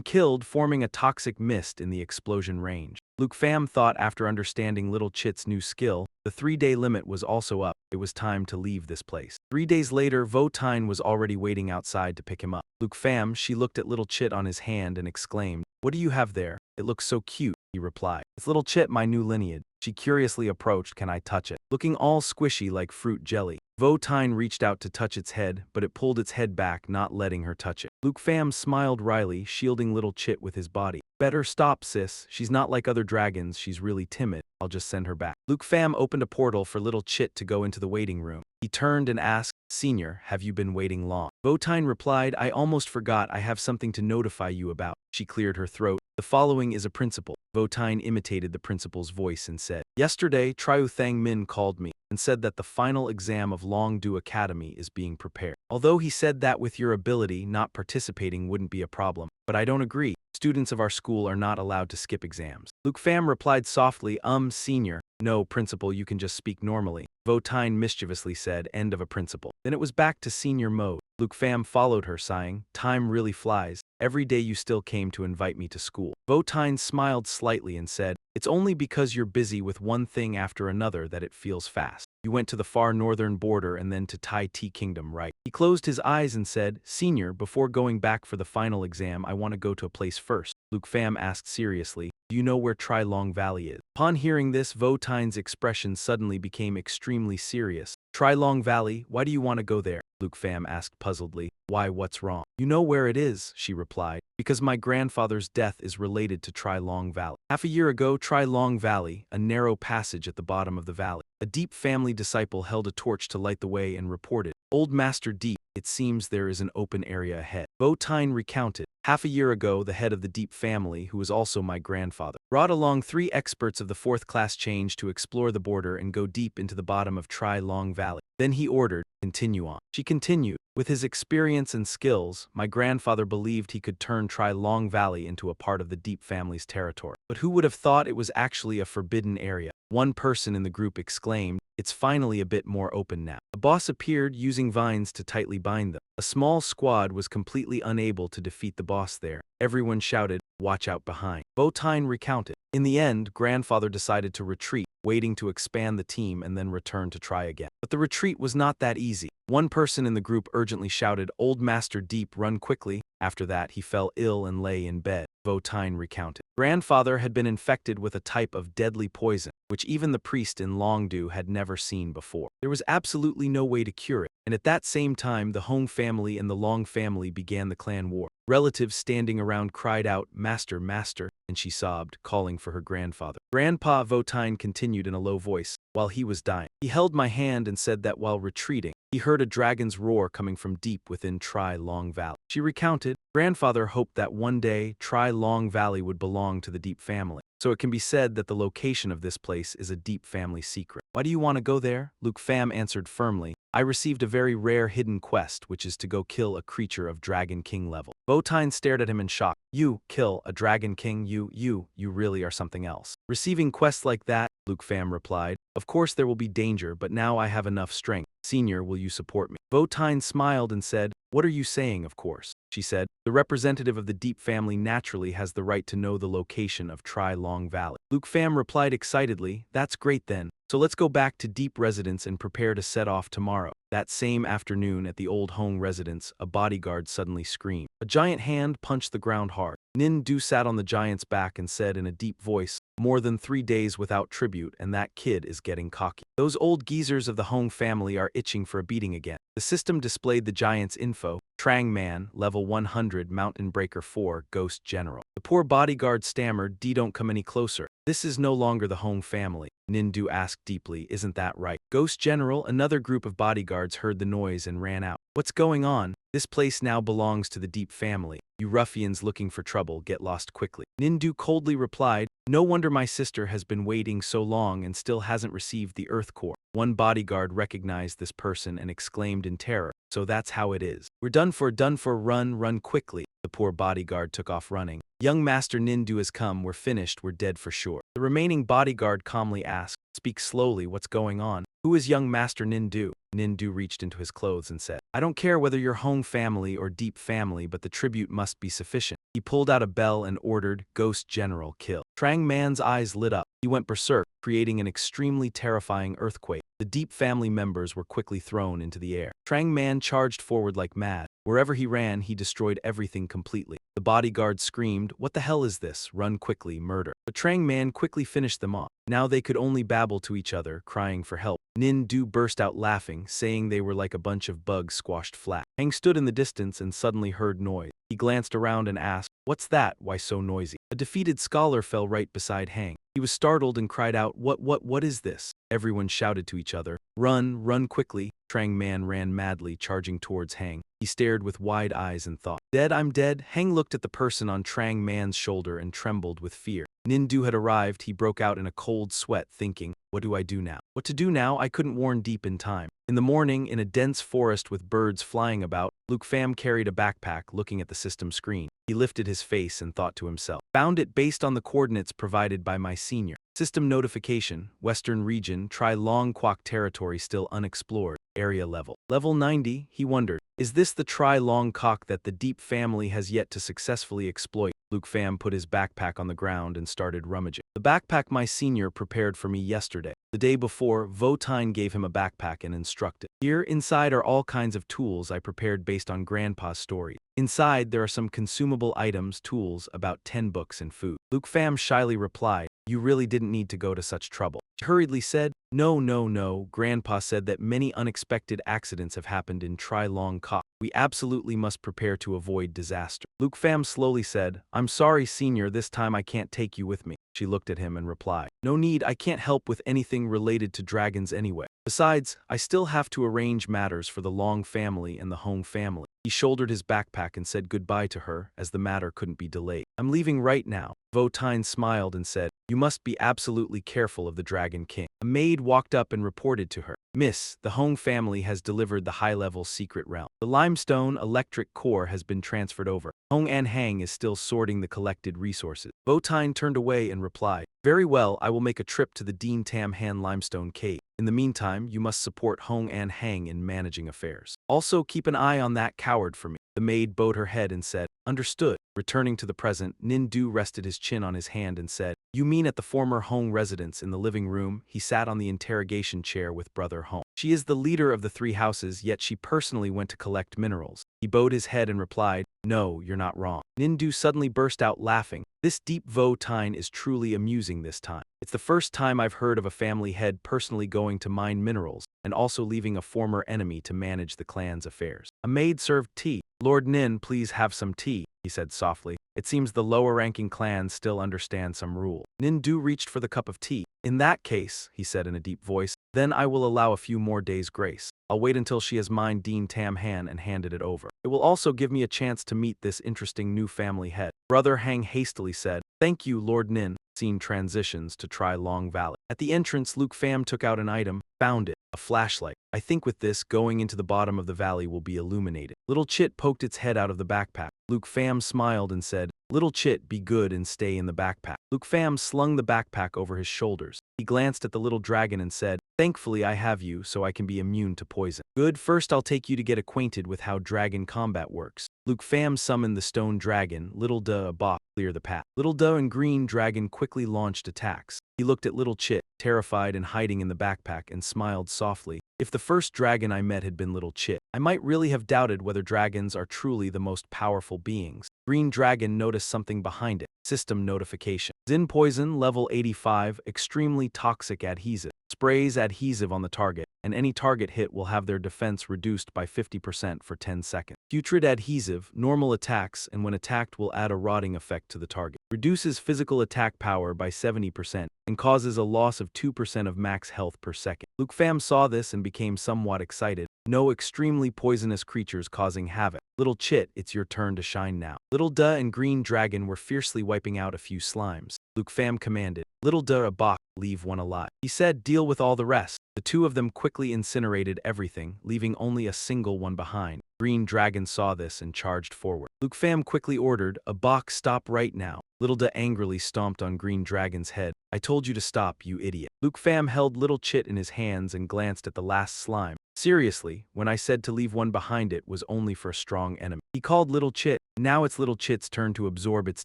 killed, forming a toxic mist in the explosion range. Luke Pham thought after understanding little Chit's new skill, the 3-day limit was also up. It was time to leave this place. 3 days later, Vo Tine was already waiting outside to pick him up. Luke Pham, she looked at little Chit on his hand and exclaimed, "What do you have there? It looks so cute," he replied. "It's little Chit, my new lineage. She curiously approached. Can I touch it? Looking all squishy like fruit jelly. Votine reached out to touch its head, but it pulled its head back, not letting her touch it. Luke Pham smiled wryly, shielding little Chit with his body. Better stop, sis. She's not like other dragons, she's really timid. I'll just send her back. Luke Pham opened a portal for little Chit to go into the waiting room. He turned and asked, Senior, have you been waiting long? Votine replied, I almost forgot, I have something to notify you about. She cleared her throat. The following is a principal. Votine imitated the principal's voice and said, Yesterday, Triu Thang Min called me and said that the final exam of Longdu Academy is being prepared. Although he said that with your ability, not participating wouldn't be a problem. But I don't agree. Students of our school are not allowed to skip exams. Luke Pham replied softly, Senior. No, principal, you can just speak normally. Votine mischievously said, end of a principal. Then it was back to senior mode. Luke Pham followed her, sighing, time really flies. Every day you still came to invite me to school. Votine smiled slightly and said, it's only because you're busy with one thing after another that it feels fast. You went to the far northern border and then to Tai Ti Kingdom, right? He closed his eyes and said, Senior, before going back for the final exam, I want to go to a place first. Luke Pham asked seriously, do you know where Tri Long Valley is? Upon hearing this, Votine's expression suddenly became extremely serious. Tri Long Valley, why do you want to go there? Luke Pham asked puzzledly. Why, what's wrong? You know where it is, she replied. Because my grandfather's death is related to Tri Long Valley. Half a year ago, Tri Long Valley, a narrow passage at the bottom of the valley. A Deep family disciple held a torch to light the way and reported, Old Master Deep, it seems there is an open area ahead. Votine recounted, half a year ago the head of the Deep family, who was also my grandfather, brought along 3 experts of the 4th class change to explore the border and go deep into the bottom of Tri Long Valley. Then he ordered, continue on. She continued, with his experience and skills, my grandfather believed he could turn Tri Long Valley into a part of the Deep family's territory. But who would have thought it was actually a forbidden area? One person in the group exclaimed, it's finally a bit more open now. A boss appeared using vines to tightly bind them. A small squad was completely unable to defeat the boss there. Everyone shouted, watch out behind. Votine recounted. In the end, grandfather decided to retreat, waiting to expand the team and then return to try again. But the retreat was not that easy. One person in the group urgently shouted, Old Master Deep, run quickly. After that, he fell ill and lay in bed. Votine recounted. Grandfather had been infected with a type of deadly poison, which even the priest in Longdu had never seen before. There was absolutely no way to cure it, and at that same time the Hong family and the Long family began the clan war. Relatives standing around cried out, Master, Master, and she sobbed, calling for her grandfather. Grandpa, Votine continued in a low voice, while he was dying. He held my hand and said that while retreating, he heard a dragon's roar coming from deep within Tri Long Valley. She recounted, grandfather hoped that one day Tri Long Valley would belong to the Deep family. So it can be said that the location of this place is a Deep family secret. Why do you want to go there? Luke Pham answered firmly, I received a very rare hidden quest, which is to go kill a creature of Dragon King level. Votine stared at him in shock. You, kill a Dragon King, you really are something else. Receiving quests like that, Luke Pham replied, of course there will be danger, but now I have enough strength. Senior, will you support me? Votine smiled and said, what are you saying, of course? She said, the representative of the Deep family naturally has the right to know the location of Tri Long Valley. Luke Pham replied excitedly, that's great then. So let's go back to Deep residence and prepare to set off tomorrow. That same afternoon at the old Hong residence, a bodyguard suddenly screamed. A giant hand punched the ground hard. Nin Du sat on the giant's back and said in a deep voice, more than 3 days without tribute, and that kid is getting cocky. Those old geezers of the Hong family are itching for a beating again. The system displayed the giant's info. Trang Man, level 100, Mountain Breaker 4, Ghost General. The poor bodyguard stammered, don't come any closer. This is no longer the Hong family. Nindu asked deeply, isn't that right? Ghost General, another group of bodyguards heard the noise and ran out. What's going on? This place now belongs to the Deep family. You ruffians looking for trouble, get lost quickly. Nindu coldly replied, no wonder my sister has been waiting so long and still hasn't received the Earth Core. One bodyguard recognized this person and exclaimed in terror, so that's how it is. We're done for, run quickly. The poor bodyguard took off running. Young Master Nindu has come, we're finished, we're dead for sure. The remaining bodyguard calmly asked, speak slowly, what's going on? Who is young Master Nindu? Nindu reached into his clothes and said, I don't care whether you're Hong family or Deep family, but the tribute must be sufficient. He pulled out a bell and ordered, Ghost General, kill. Trang Man's eyes lit up. He went berserk, creating an extremely terrifying earthquake. The Deep family members were quickly thrown into the air. Trang Man charged forward like mad. Wherever he ran, he destroyed everything completely. The bodyguard screamed, "What the hell is this? Run quickly, murder." But Trang Man quickly finished them off. Now they could only babble to each other, crying for help. Nin Du burst out laughing, saying they were like a bunch of bugs squashed flat. Hang stood in the distance and suddenly heard noise. He glanced around and asked, "What's that? Why so noisy?" A defeated scholar fell right beside Hang. He was startled and cried out, What is this?" Everyone shouted to each other, Run quickly." Trang Man ran madly, charging towards Hang. He stared with wide eyes and thought, "Dead, I'm dead." Hang looked at the person on Trang Man's shoulder and trembled with fear. Nindu had arrived. He broke out in a cold sweat, thinking, "What do I do now? What to do now? I couldn't warn deep in time." In the morning, in a dense forest with birds flying about, Luke Pham carried a backpack, looking at the system screen. He lifted his face and thought to himself, "Found it based on the coordinates provided by my senior. System notification, Western region, Tri Long Quoc territory still unexplored, area level. Level 90, he wondered. Is this the Tri Long Quoc that the Deep family has yet to successfully exploit? Luke Pham put his backpack on the ground and started rummaging. The backpack my senior prepared for me yesterday. The day before, Votine gave him a backpack and instructed. Here, inside are all kinds of tools I prepared based on Grandpa's story. Inside, there are some consumable items, tools, about 10 books and food." Luke Pham shyly replied, "You really didn't need to go to such trouble." She hurriedly said, No. Grandpa said that many unexpected accidents have happened in Tri Long Quoc. We absolutely must prepare to avoid disaster." Luke Pham slowly said, "I'm sorry, senior, this time I can't take you with me." She looked at him and replied, "No need, I can't help with anything related to dragons anyway. Besides, I still have to arrange matters for the Long family and the Hong family." He shouldered his backpack and said goodbye to her, as the matter couldn't be delayed. "I'm leaving right now." Votine smiled and said, "You must be absolutely careful of the Dragon King." A maid walked up and reported to her, "Miss, the Hong family has delivered the high-level secret realm. The limestone electric core has been transferred over. Hong An Hang is still sorting the collected resources." Votine turned away and replied, "Very well, I will make a trip to the Dean Tam Han limestone cave. In the meantime, you must support Hong An Hang in managing affairs. Also keep an eye on that coward for me." The maid bowed her head and said, "Understood." Returning to the present, Nin Du rested his chin on his hand and said, "You mean at the former Hong residence in the living room?" He sat on the interrogation chair with Brother Hong. "She is the leader of the 3 houses, yet she personally went to collect minerals." He bowed his head and replied, "No, you're not wrong." Nin Du suddenly burst out laughing. "This deep Votine is truly amusing this time. It's the first time I've heard of a family head personally going to mine minerals, and also leaving a former enemy to manage the clan's affairs." A maid served tea. "Lord Nin, please have some tea," he said softly. "It seems the lower-ranking clans still understand some rule." Nin Du reached for the cup of tea. "In that case," he said in a deep voice, "then I will allow a few more days' grace. I'll wait until she has mined Dean Tam Han and handed it over. It will also give me a chance to meet this interesting new family head." Brother Hang hastily said, "Thank you, Lord Nin." Scene transitions to Tri Long Valley. At the entrance, Luke Pham took out an item, found it, a flashlight. "I think with this, going into the bottom of the valley will be illuminated." Little Chit poked its head out of the backpack. Luke Pham smiled and said, "Little Chit, be good and stay in the backpack." Luke Pham slung the backpack over his shoulders. He glanced at the little dragon and said, "Thankfully I have you, so I can be immune to poison." "Good, first I'll take you to get acquainted with how dragon combat works." Luke Pham summoned the stone dragon, Little Da Abok, clear the path. Little Da and Green Dragon quickly launched attacks. He looked at Little Chit, terrified and hiding in the backpack, and smiled softly. "If the first dragon I met had been Little Chit, I might really have doubted whether dragons are truly the most powerful beings." Green Dragon noticed something behind it. System notification. Zin poison, level 85, extremely toxic adhesive. Sprays adhesive on the target, and any target hit will have their defense reduced by 50% for 10 seconds. Putrid adhesive, normal attacks, and when attacked will add a rotting effect to the target. Reduces physical attack power by 70%, and causes a loss of 2% of max health per second. Luke Pham saw this and became somewhat excited. No extremely poisonous creatures causing havoc. Little Chit, it's your turn to shine now. Little Da and Green Dragon were fiercely wiping out a few slimes. Luke Pham commanded, "Little Da Abok, leave one alive." He said, "Deal with all the rest." The 2 of them quickly incinerated everything, leaving only a single one behind. Green Dragon saw this and charged forward. Luke Pham quickly ordered, "Abok, stop right now." Little Da angrily stomped on Green Dragon's head. "I told you to stop, you idiot." Luke Pham held Little Chit in his hands and glanced at the last slime. "Seriously, when I said to leave one behind it was only for a strong enemy." He called Little Chit. Now it's Little Chit's turn to absorb its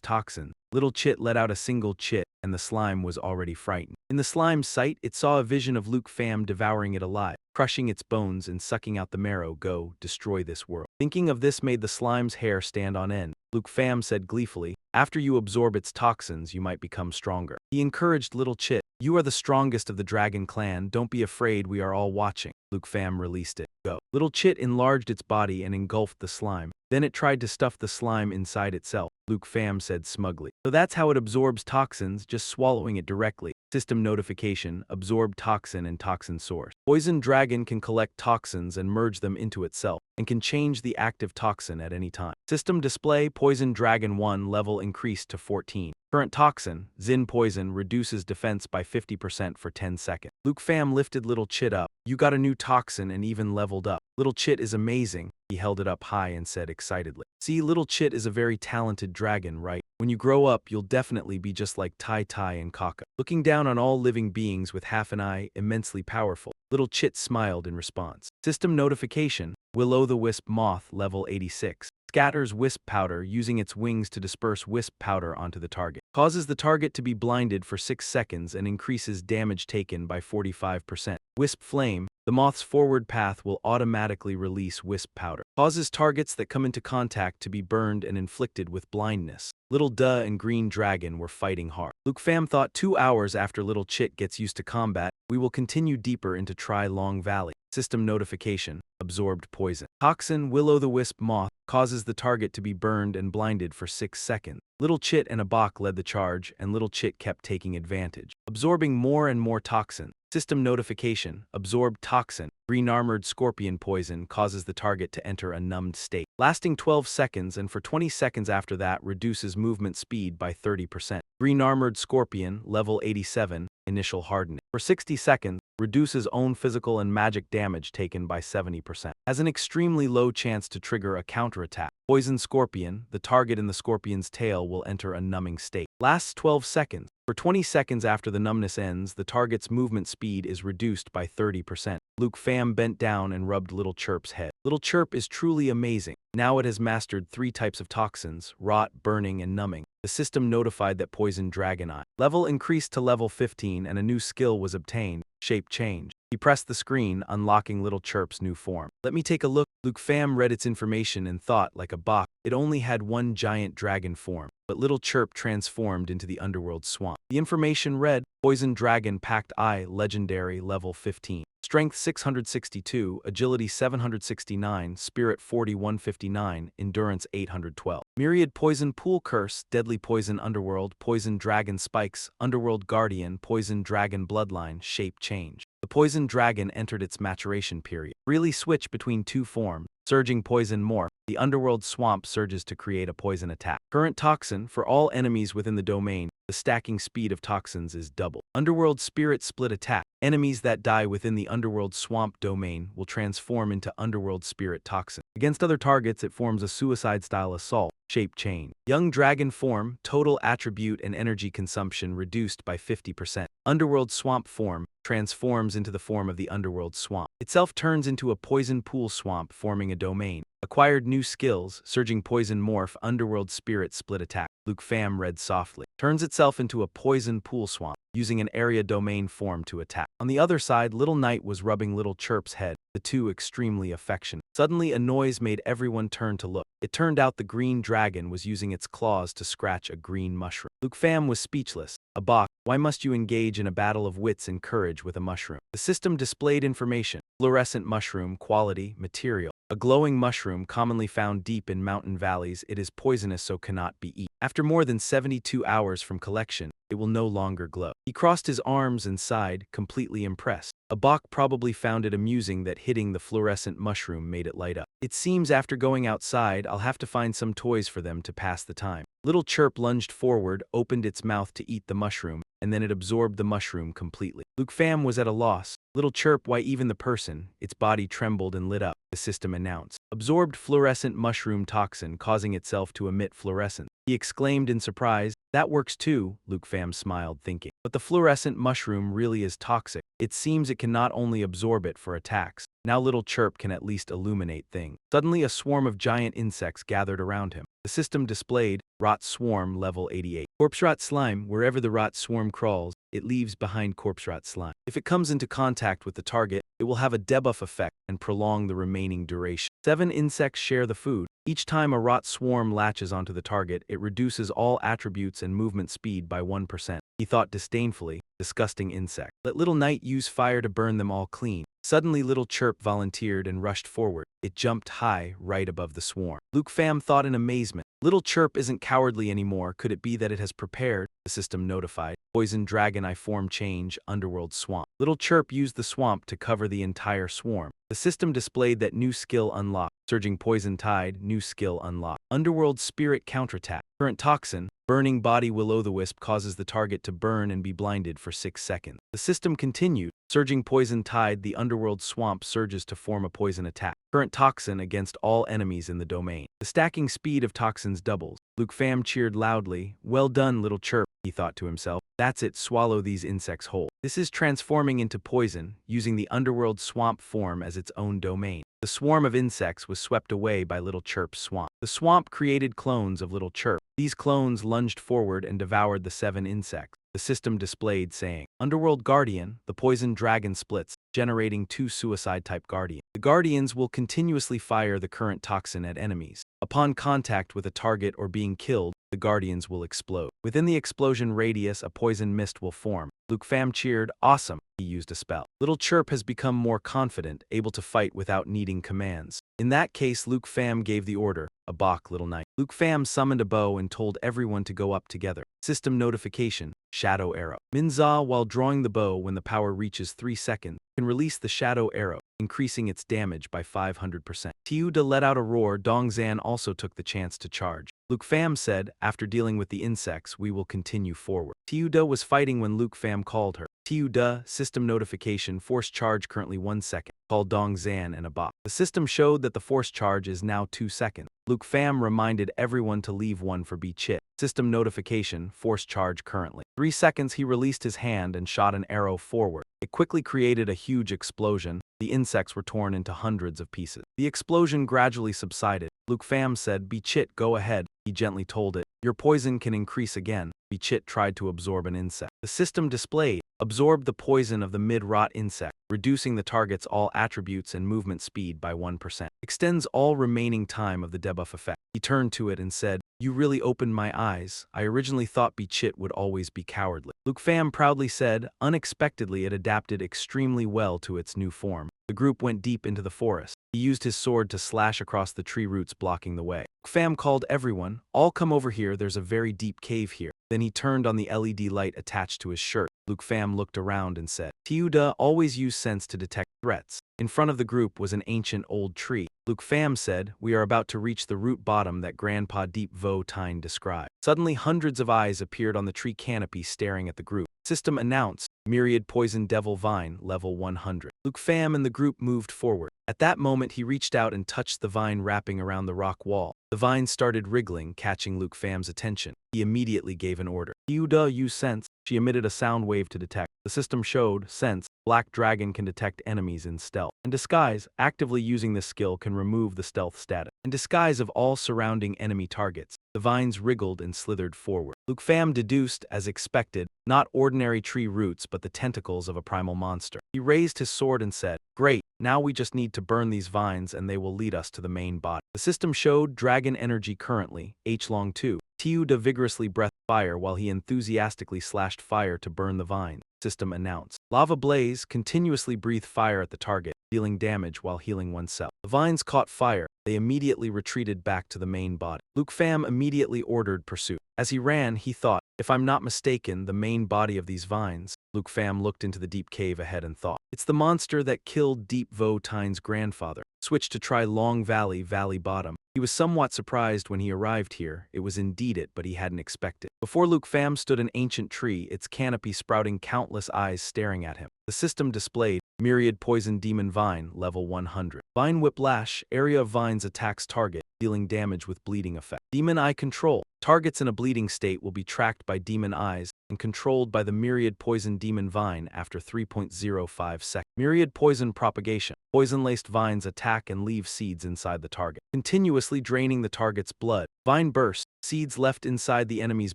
toxin. Little Chit let out a single chit, and the slime was already frightened. In the slime's sight, it saw a vision of Luke Pham devouring it alive, crushing its bones and sucking out the marrow. Go, destroy this world. Thinking of this made the slime's hair stand on end. Luke Pham said gleefully, after you absorb its toxins, you might become stronger. He encouraged Little Chit. You are the strongest of the dragon clan, don't be afraid, we are all watching. Luke Pham released it. Go. Little Chit enlarged its body and engulfed the slime. Then it tried to stuff the slime inside itself. Luke Pham said smugly. So that's how it absorbs toxins, just swallowing it directly. System notification, absorb toxin and toxin source. Poison dragon can collect toxins and merge them into itself, and can change the active toxin at any time. System display, poison dragon 1 level increased to 14. Current toxin, Zin poison, reduces defense by 50% for 10 seconds. Luke Pham lifted Little Chit up. You got a new toxin and even leveled up. Little Chit is amazing. He held it up high and said excitedly. See, Little Chit is a very talented dragon, right? When you grow up, you'll definitely be just like Tai Tai and Kaka, looking down on all living beings with half an eye, immensely powerful. Little Chit smiled in response. System notification, Will-o'-the-Wisp moth level 86. Scatters wisp powder using its wings to disperse wisp powder onto the target. Causes the target to be blinded for 6 seconds and increases damage taken by 45%. Wisp flame, the moth's forward path will automatically release wisp powder. Causes targets that come into contact to be burned and inflicted with blindness. Little Duh and Green Dragon were fighting hard. Luke Pham thought 2 hours after Little Chit gets used to combat, we will continue deeper into Tri Long Valley. System notification, absorbed poison. Toxin, Will-o'-the-Wisp moth, causes the target to be burned and blinded for 6 seconds. Little Chit and Abak led the charge, and Little Chit kept taking advantage, absorbing more and more toxin. System notification, absorbed toxin. Green armored scorpion poison causes the target to enter a numbed state, lasting 12 seconds, and for 20 seconds after that reduces movement speed by 30%. Green armored scorpion, level 87, initial hardening. For 60 seconds, reduces own physical and magic damage taken by 70%. Has an extremely low chance to trigger a counterattack. Poison scorpion, the target in the scorpion's tail will enter a numbing state. Lasts 12 seconds. For 20 seconds after the numbness ends, the target's movement speed is reduced by 30%. Luke Pham bent down and rubbed Little Chirp's head. Little Chirp is truly amazing. Now it has mastered 3 types of toxins, rot, burning, and numbing. The system notified that Poison Dragon Eye level increased to level 15 and a new skill was obtained, Shape Change. He pressed the screen, unlocking Little Chirp's new form. Let me take a look. Luke Pham read its information and thought, like a bok, it only had one giant dragon form. But Little Chirp transformed into the underworld swamp. The information read, Poison Dragon Packed Eye, Legendary, level 15. Strength 662, Agility 769, Spirit 4159, Endurance 812. Myriad Poison Pool Curse, Deadly Poison Underworld, Poison Dragon Spikes, Underworld Guardian, Poison Dragon Bloodline, Shape Change. The Poison Dragon entered its maturation period. Really switch between 2 forms. Surging Poison Morph. The Underworld Swamp surges to create a poison attack. Current Toxin, for all enemies within the domain, the stacking speed of toxins is double. Underworld Spirit Split Attack. Enemies that die within the Underworld Swamp domain will transform into Underworld Spirit Toxin. Against other targets, it forms a suicide-style assault. Shape Change. Young Dragon Form, total attribute and energy consumption reduced by 50%. Underworld Swamp Form, transforms into the form of the Underworld Swamp. Itself turns into a poison pool swamp, forming a domain. Acquired new skills, Surging Poison Morph, Underworld Spirit Split Attack. Luke Pham read softly. Turns itself into a poison pool swamp, using an area domain form to attack. On the other side, Little Knight was rubbing Little Chirp's head, the two extremely affectionate. Suddenly, a noise made everyone turn to look. It turned out the green dragon was using its claws to scratch a green mushroom. Luke Pham was speechless. Abak, why must you engage in a battle of wits and courage with a mushroom? The system displayed information. Fluorescent mushroom, quality, material. A glowing mushroom commonly found deep in mountain valleys, it is poisonous so cannot be eaten. After more than 72 hours from collection, it will no longer glow. He crossed his arms and sighed, completely impressed. Abak probably found it amusing that hitting the fluorescent mushroom made it light up. It seems after going outside, I'll have to find some toys for them to pass the time. Little Chirp lunged forward, opened its mouth to eat the mushroom, and then it absorbed the mushroom completely. Luke Pham was at a loss. Little Chirp, why even the person? Its body trembled and lit up, the system announced. Absorbed fluorescent mushroom toxin causing itself to emit fluorescence. He exclaimed in surprise, that works too, Luke Pham smiled, thinking. But the fluorescent mushroom really is toxic. It seems it can not only absorb it for attacks, Now little Chirp can at least illuminate things. Suddenly a swarm of giant insects gathered around him. The system displayed, Rot Swarm level 88. Corpse Rot Slime, wherever the Rot Swarm crawls, it leaves behind Corpse Rot Slime. If it comes into contact with the target, it will have a debuff effect and prolong the remaining duration. 7 insects share the food. Each time a Rot Swarm latches onto the target, it reduces all attributes and movement speed by 1%. He thought disdainfully, disgusting insect. Let Little Knight use fire to burn them all clean. Suddenly Little Chirp volunteered and rushed forward. It jumped high, right above the swarm. Luke Pham thought in amazement. Little Chirp isn't cowardly anymore. Could it be that it has prepared? The system notified. Poison Dragon I Form Change, Underworld Swamp. Little Chirp used the swamp to cover the entire swarm. The system displayed that new skill unlocked. Surging Poison Tide, new skill unlocked. Underworld Spirit Counterattack. Current Toxin. Burning Body Will-O-the-Wisp causes the target to burn and be blinded for 6 seconds. The system continued. Surging Poison Tide, the Underworld Swamp surges to form a poison attack. Current Toxin against all enemies in the domain. The stacking speed of toxins doubles. Luke Pham cheered loudly. Well done, Little Chirp, he thought to himself. That's it, swallow these insects whole. This is transforming into poison, using the Underworld Swamp form as its own domain. The swarm of insects was swept away by Little Chirp's swamp. The swamp created clones of Little Chirp. These clones lunged forward and devoured the 7 insects. The system displayed saying, Underworld Guardian, the poison dragon splits, generating 2 suicide-type guardians. The guardians will continuously fire the current toxin at enemies. Upon contact with a target or being killed, the guardians will explode. Within the explosion radius, a poison mist will form. Luke Pham cheered, awesome. He used a spell. Little Chirp has become more confident, able to fight without needing commands. In that case, Luke Pham gave the order, a balk, Little Knight. Luke Pham summoned a bow and told everyone to go up together. System notification, Shadow Arrow. Minza, while drawing the bow when the power reaches 3 seconds, can release the Shadow Arrow, increasing its damage by 500%. Tiuda let out a roar. Dongzan also took the chance to charge. Luke Pham said, after dealing with the insects, we will continue forward. Tiuda was fighting when Luke Pham called her. Tiuda, system notification, force charge currently 1 second. Called Dongzan and a bot. The system showed that the force charge is now 2 seconds. Luke Pham reminded everyone to leave 1 for Chit. System notification, force charge currently. 3 seconds. He released his hand and shot an arrow forward. It quickly created a huge explosion. The insects were torn into hundreds of pieces. The explosion gradually subsided. Luke Pham said, Chit, go ahead. He gently told it, your poison can increase again. Chit tried to absorb an insect. The system displayed, absorb the poison of the mid-rot insect, reducing the target's all attributes and movement speed by 1%. Extends all remaining time of the debuff effect. He turned to it and said, you really opened my eyes. I originally thought Chit would always be cowardly. Luke Pham proudly said, unexpectedly it adapted extremely well to its new form. The group went deep into the forest. He used his sword to slash across the tree roots blocking the way. Luke Pham called everyone, all come over here, there's a very deep cave here. Then he turned on the LED light attached to his shirt. Luke Pham looked around and said, Tiuda, always use sense to detect threats. In front of the group was an ancient old tree. Luke Pham said, we are about to reach the root bottom that Grandpa Deep Vo Tine described. Suddenly hundreds of eyes appeared on the tree canopy staring at the group. System announced, Myriad Poison Devil Vine, level 100. Luke Pham and the group moved forward. At that moment he reached out and touched the vine wrapping around the rock wall. The vine started wriggling, catching Luke Pham's attention. He immediately gave an order. Tiuda, use sense. She emitted a sound wave to detect. The system showed, sense, Black Dragon can detect enemies in stealth. And disguise, actively using this skill can remove the stealth status. And disguise of all surrounding enemy targets. The vines wriggled and slithered forward. Luke Pham deduced, as expected, not ordinary tree roots but the tentacles of a primal monster. He raised his sword and said, great, now we just need to burn these vines and they will lead us to the main body. The system showed dragon energy currently, H-long 2. Tiuda vigorously breathed fire while he enthusiastically slashed fire to burn the vines. System announced. Lava Blaze continuously breathed fire at the target, dealing damage while healing oneself. The vines caught fire. They immediately retreated back to the main body. Luke Pham immediately ordered pursuit. As he ran, he thought, if I'm not mistaken, the main body of these vines. Luke Pham looked into the deep cave ahead and thought, it's the monster that killed Deep Vo Tine's grandfather. Switched to try Long Valley, Valley Bottom. He was somewhat surprised when he arrived here. It was indeed it, but he hadn't expected. Before Luke Pham stood an ancient tree, its canopy sprouting countless eyes staring at him. The system displayed, Myriad Poison Demon Vine, level 100. Vine Whiplash, area of vines attacks target, dealing damage with bleeding effect. Demon Eye Control. Targets in a bleeding state will be tracked by demon eyes and controlled by the Myriad Poison Demon Vine after 3.05 seconds. Myriad Poison Propagation. Poison-laced vines attack and leave seeds inside the target, continuously draining the target's blood. Vine Burst. Seeds left inside the enemy's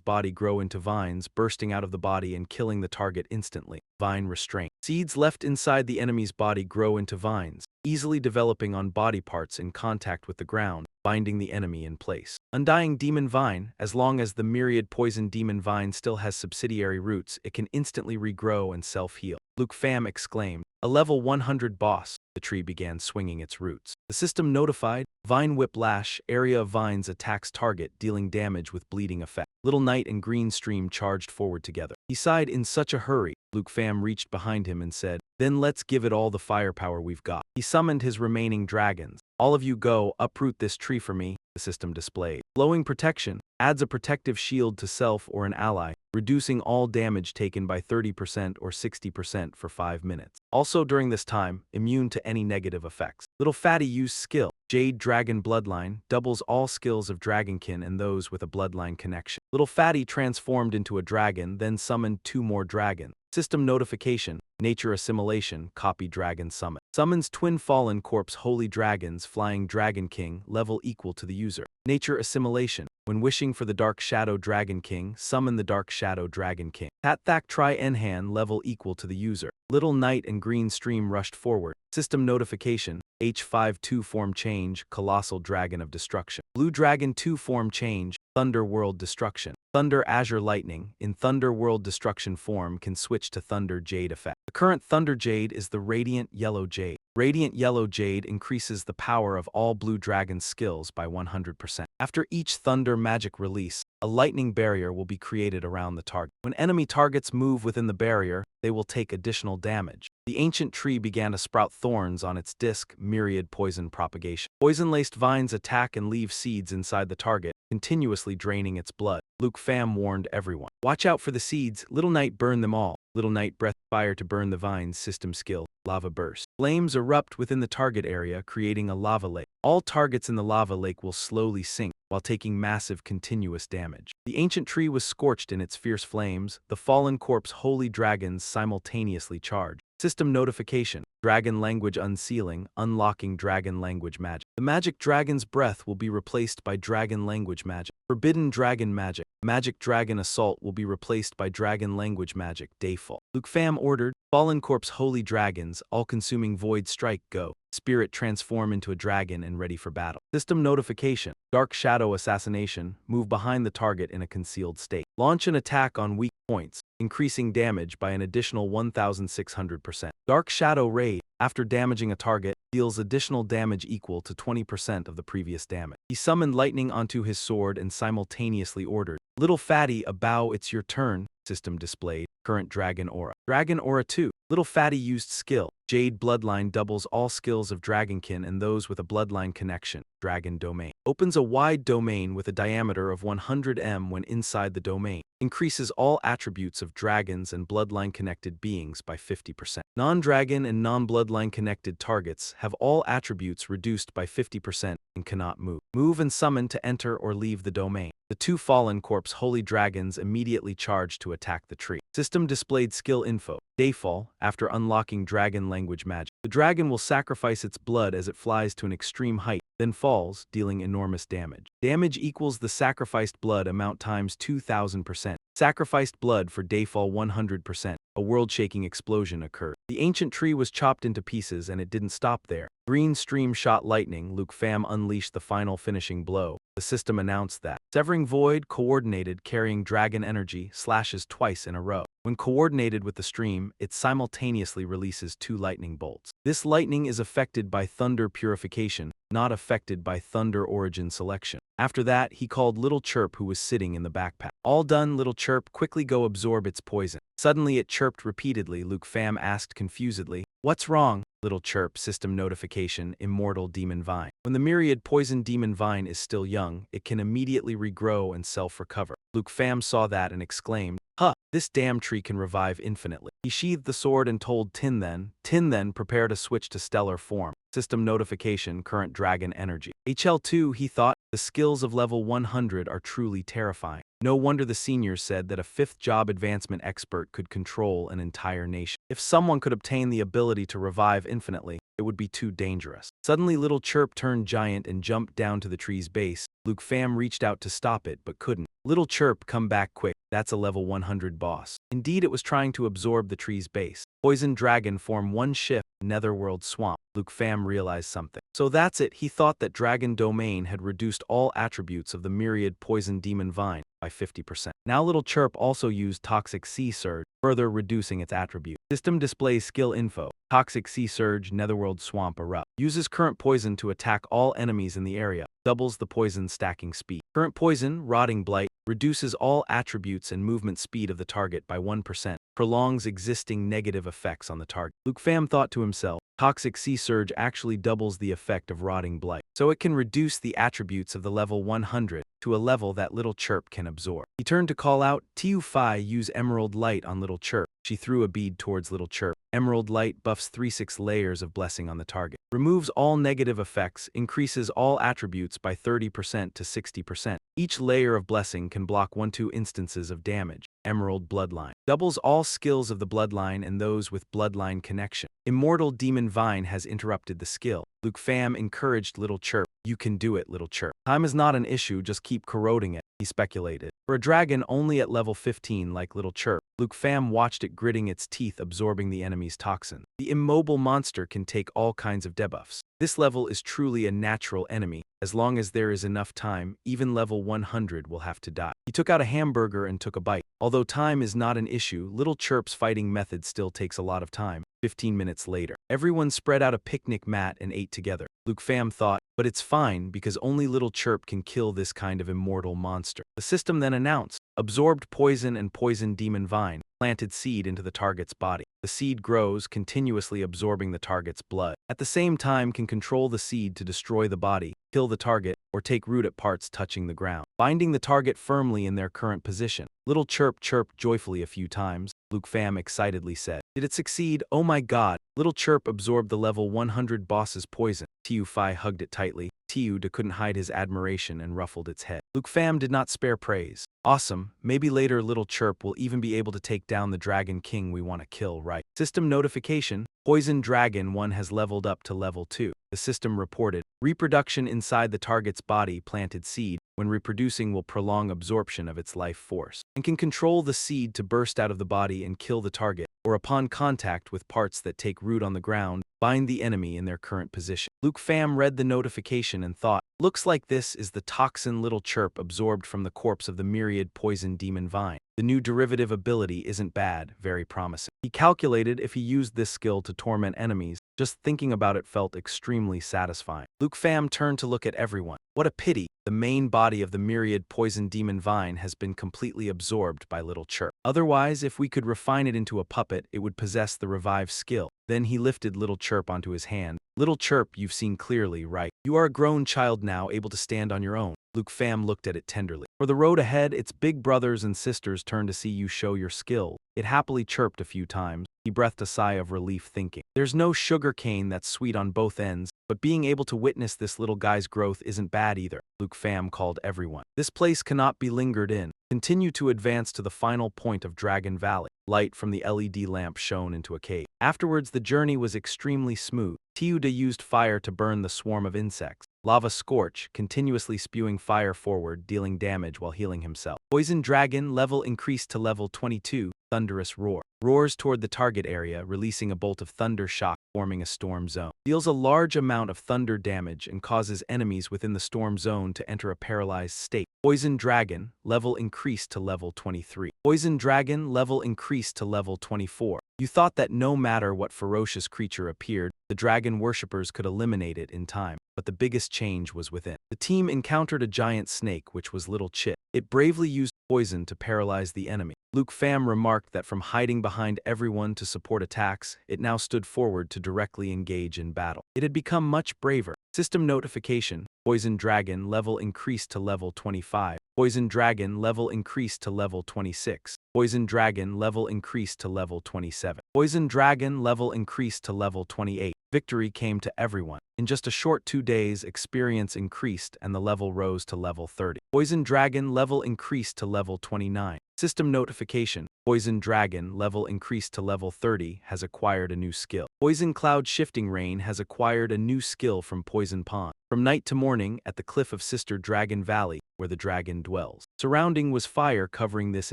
body grow into vines, bursting out of the body and killing the target instantly. Vine Restraint. Seeds left inside the enemy's body grow into vines, easily developing on body parts in contact with the ground, binding the enemy in place. Undying Demon Vine. As long as the Myriad Poison Demon Vine still has subsidiary roots, it can instantly regrow and self-heal. Luke Pham exclaimed, "A level 100 boss." The tree began swinging its roots. The system notified, Vine Whiplash. Area of vines attacks target, dealing damage with bleeding effect. Little Knight and Green Stream charged forward together. He sighed in such a hurry. Luke Pham reached behind him and said, "Then let's give it all the firepower we've got." He summoned his remaining dragons. "All of you go, uproot this tree for me," the system displayed. Glowing Protection. Adds a protective shield to self or an ally, reducing all damage taken by 30% or 60% for 5 minutes. Also during this time, immune to any negative effects. Little Fatty used skill. Jade Dragon Bloodline doubles all skills of Dragonkin and those with a bloodline connection. Little Fatty transformed into a dragon, then summoned 2 more dragons. System notification. Nature Assimilation. Copy Dragon Summon. Summons Twin Fallen Corpse Holy Dragons Flying Dragon King, level equal to the user. Nature Assimilation. When wishing for the Dark Shadow Dragon King, summon the Dark Shadow Dragon King. Hathak Tri Enhan, level equal to the user. Little Knight and Green Stream rushed forward. System notification. H52 form change, Colossal Dragon of Destruction. Blue Dragon 2 form change, Thunder World Destruction. Thunder Azure Lightning, in Thunder World Destruction form, can switch to Thunder Jade effect. The current Thunder Jade is the Radiant Yellow Jade. Radiant Yellow Jade increases the power of all Blue Dragon skills by 100%. After each Thunder magic release, a lightning barrier will be created around the target. When enemy targets move within the barrier, they will take additional damage. The ancient tree began to sprout thorns on its disc. Myriad Poison Propagation. Poison-laced vines attack and leave seeds inside the target, continuously draining its blood. Luke Pham warned everyone, "Watch out for the seeds. Little Knight burn them all." Little Knight breathed fire to burn the vines. System skill. Lava Burst. Flames erupt within the target area, creating a lava lake. All targets in the lava lake will slowly sink, while taking massive continuous damage. The ancient tree was scorched in its fierce flames. The fallen corpse holy dragons simultaneously charged. System notification. Dragon Language Unsealing, unlocking Dragon Language Magic. The magic Dragon's Breath will be replaced by Dragon Language Magic. Forbidden Dragon Magic. Magic Dragon Assault will be replaced by Dragon Language Magic. Dayfall. Luke Pham ordered, Fallen Corpse Holy Dragons, all-consuming Void Strike go. Spirit transform into a dragon and ready for battle. System notification. Dark Shadow Assassination, move behind the target in a concealed state. Launch an attack on weak points, increasing damage by an additional 1,600%. Dark Shadow Raid, after damaging a target, deals additional damage equal to 20% of the previous damage. He summoned lightning onto his sword and simultaneously ordered, Little Fatty, a bow, it's your turn. System displayed. Current Dragon Aura. Dragon Aura 2. Little Fatty used skill. Jade Bloodline doubles all skills of Dragonkin and those with a bloodline connection. Dragon Domain. Opens a wide domain with a diameter of 100 m when inside the domain. Increases all attributes of dragons and bloodline-connected beings by 50%. Non-dragon and non-bloodline-connected targets have all attributes reduced by 50% and cannot move. Move and summon to enter or leave the domain. The 2 Fallen Corpse Holy Dragons immediately charge to attack the tree. System displayed skill info. Dayfall, after unlocking Dragon Language Magic. The dragon will sacrifice its blood as it flies to an extreme height, then falls, dealing enormous damage. Damage equals the sacrificed blood amount times 2,000%. Sacrificed blood for Dayfall 100%. A world-shaking explosion occurred. The ancient tree was chopped into pieces and it didn't stop there. Green Stream shot lightning. Luke Pham unleashed the final finishing blow. The system announced that Severing Void, coordinated, carrying dragon energy, slashes twice in a row. When coordinated with the stream, it simultaneously releases 2 lightning bolts. This lightning is affected by thunder purification, not affected by thunder origin selection. After that, he called Little Chirp, who was sitting in the backpack. All done, Little Chirp, quickly go absorb its poison. Suddenly it chirped repeatedly. Luke Pham asked confusedly, "What's wrong?" Little Chirp. System notification. Immortal Demon Vine. When the Myriad Poison Demon Vine is still young, it can immediately regrow and self-recover. Luke Pham saw that and exclaimed, "Huh, this damn tree can revive infinitely." He sheathed the sword and told Tin Then, prepare to switch to stellar form. System notification. Current Dragon Energy. HL2, he thought, The skills of level 100 are truly terrifying. No wonder the seniors said that a fifth job advancement expert could control an entire nation. If someone could obtain the ability to revive infinitely, it would be too dangerous. Suddenly, little Chirp turned giant and jumped down to the tree's base. Luke Pham reached out to stop it but couldn't. Little Chirp, come back quick. That's a level 100 boss. Indeed, it was trying to absorb the tree's base. Poison Dragon form one shift, Netherworld Swamp. Luke Pham realized something. So that's it, he thought that Dragon Domain had reduced all attributes of the myriad Poison Demon Vine by 50%. Now Little Chirp also used Toxic Sea Surge, further reducing its attribute. System displays skill info. Toxic Sea Surge, Netherworld Swamp Erupt. Uses current poison to attack all enemies in the area. Doubles the poison stacking speed. Current poison, Rotting Blight, reduces all attributes and movement speed of the target by 1%. Prolongs existing negative effects on the target. Luke Pham thought to himself, Toxic Sea Surge actually doubles the effect of Rotting Blight, so it can reduce the attributes of the level 100 to a level that Little Chirp can absorb. He turned to call out, Tiu Fi, use Emerald Light on Little Chirp. She threw a bead towards Little Chirp. Emerald Light buffs 3-6 layers of blessing on the target. Removes all negative effects, increases all attributes by 30% to 60%. Each layer of blessing can block 1-2 instances of damage. Emerald Bloodline. Doubles all skills of the Bloodline and those with Bloodline connection. Immortal Demon Vine has interrupted the skill. Luke Pham encouraged Little Chirp. You can do it, Little Chirp. Time is not an issue, just keep corroding it, he speculated. For a dragon only at level 15 like Little Chirp, Luke Pham watched it gritting its teeth, absorbing the enemy's toxin. The immobile monster can take all kinds of debuffs. This level is truly a natural enemy. As long as there is enough time, even level 100 will have to die. He took out a hamburger and took a bite. Although time is not an issue, Little Chirp's fighting method still takes a lot of time. 15 minutes later, everyone spread out a picnic mat and ate together. Luke Pham thought, but it's fine because only Little Chirp can kill this kind of immortal monster. The system then announced, absorbed poison and poison demon vine, planted seed into the target's body. The seed grows, continuously absorbing the target's blood. At the same time can control the seed to destroy the body, kill the target, or take root at parts touching the ground, binding the target firmly in their current position. Little Chirp chirped joyfully a few times. Luke Pham excitedly said, did it succeed? Oh my god! Little Chirp absorbed the level 100 boss's poison. Tiu Fi hugged it tightly. Tiu Da couldn't hide his admiration and ruffled its head. Luke Pham did not spare praise. Awesome, maybe later Little Chirp will even be able to take down the Dragon King we want to kill, right? System notification, Poison Dragon 1 has leveled up to level 2. The system reported, reproduction inside the target's body planted seed, when reproducing will prolong absorption of its life force, and can control the seed to burst out of the body and kill the target, or upon contact with parts that take root on the ground, bind the enemy in their current position. Luke Pham read the notification and thought, looks like this is the toxin Little Chirp absorbed from the corpse of the myriad poison demon vine. The new derivative ability isn't bad, very promising. He calculated if he used this skill to torment enemies, just thinking about it felt extremely satisfying. Luke Pham turned to look at everyone. What a pity, the main body of the myriad poison demon vine has been completely absorbed by Little Chirp. Otherwise, if we could refine it into a puppet, it would possess the revive skill. Then he lifted Little Chirp onto his hand. Little Chirp, you've seen clearly, right? You are a grown child now, able to stand on your own. Luke Pham looked at it tenderly. For the road ahead, its big brothers and sisters turned to see you show your skill. It happily chirped a few times. He breathed a sigh of relief, thinking, there's no sugar cane that's sweet on both ends, but being able to witness this little guy's growth isn't bad either. Luke Pham called everyone. This place cannot be lingered in. Continue to advance to the final point of Dragon Valley. Light from the LED lamp shone into a cave. Afterwards, the journey was extremely smooth. Tiu Da used fire to burn the swarm of insects. Lava Scorch, continuously spewing fire forward, dealing damage while healing himself. Poison Dragon, level increased to level 22, Thunderous Roar. Roars toward the target area, releasing a bolt of thunder shock, forming a storm zone. Deals a large amount of thunder damage and causes enemies within the storm zone to enter a paralyzed state. Poison Dragon, level increased to level 23. Poison Dragon, level increased to level 24. You thought that no matter what ferocious creature appeared, the dragon worshippers could eliminate it in time, but the biggest change was within. The team encountered a giant snake, which was Little Chit. It bravely used poison to paralyze the enemy. Luke Pham remarked that from hiding behind everyone to support attacks, it now stood forward to directly engage in battle. It had become much braver. System notification, Poison Dragon level increased to level 25. Poison Dragon level increased to level 26. Poison Dragon level increased to level 27. Poison Dragon level increased to level 28. Victory came to everyone. In just a short 2 days, experience increased and the level rose to level 30. Poison Dragon level increased to level 29. System notification. Poison Dragon level increased to level 30 has acquired a new skill. Poison Cloud Shifting Rain has acquired a new skill from Poison Pond. From night to morning, at the cliff of Sister Dragon Valley, where the dragon dwells. Surrounding was fire covering this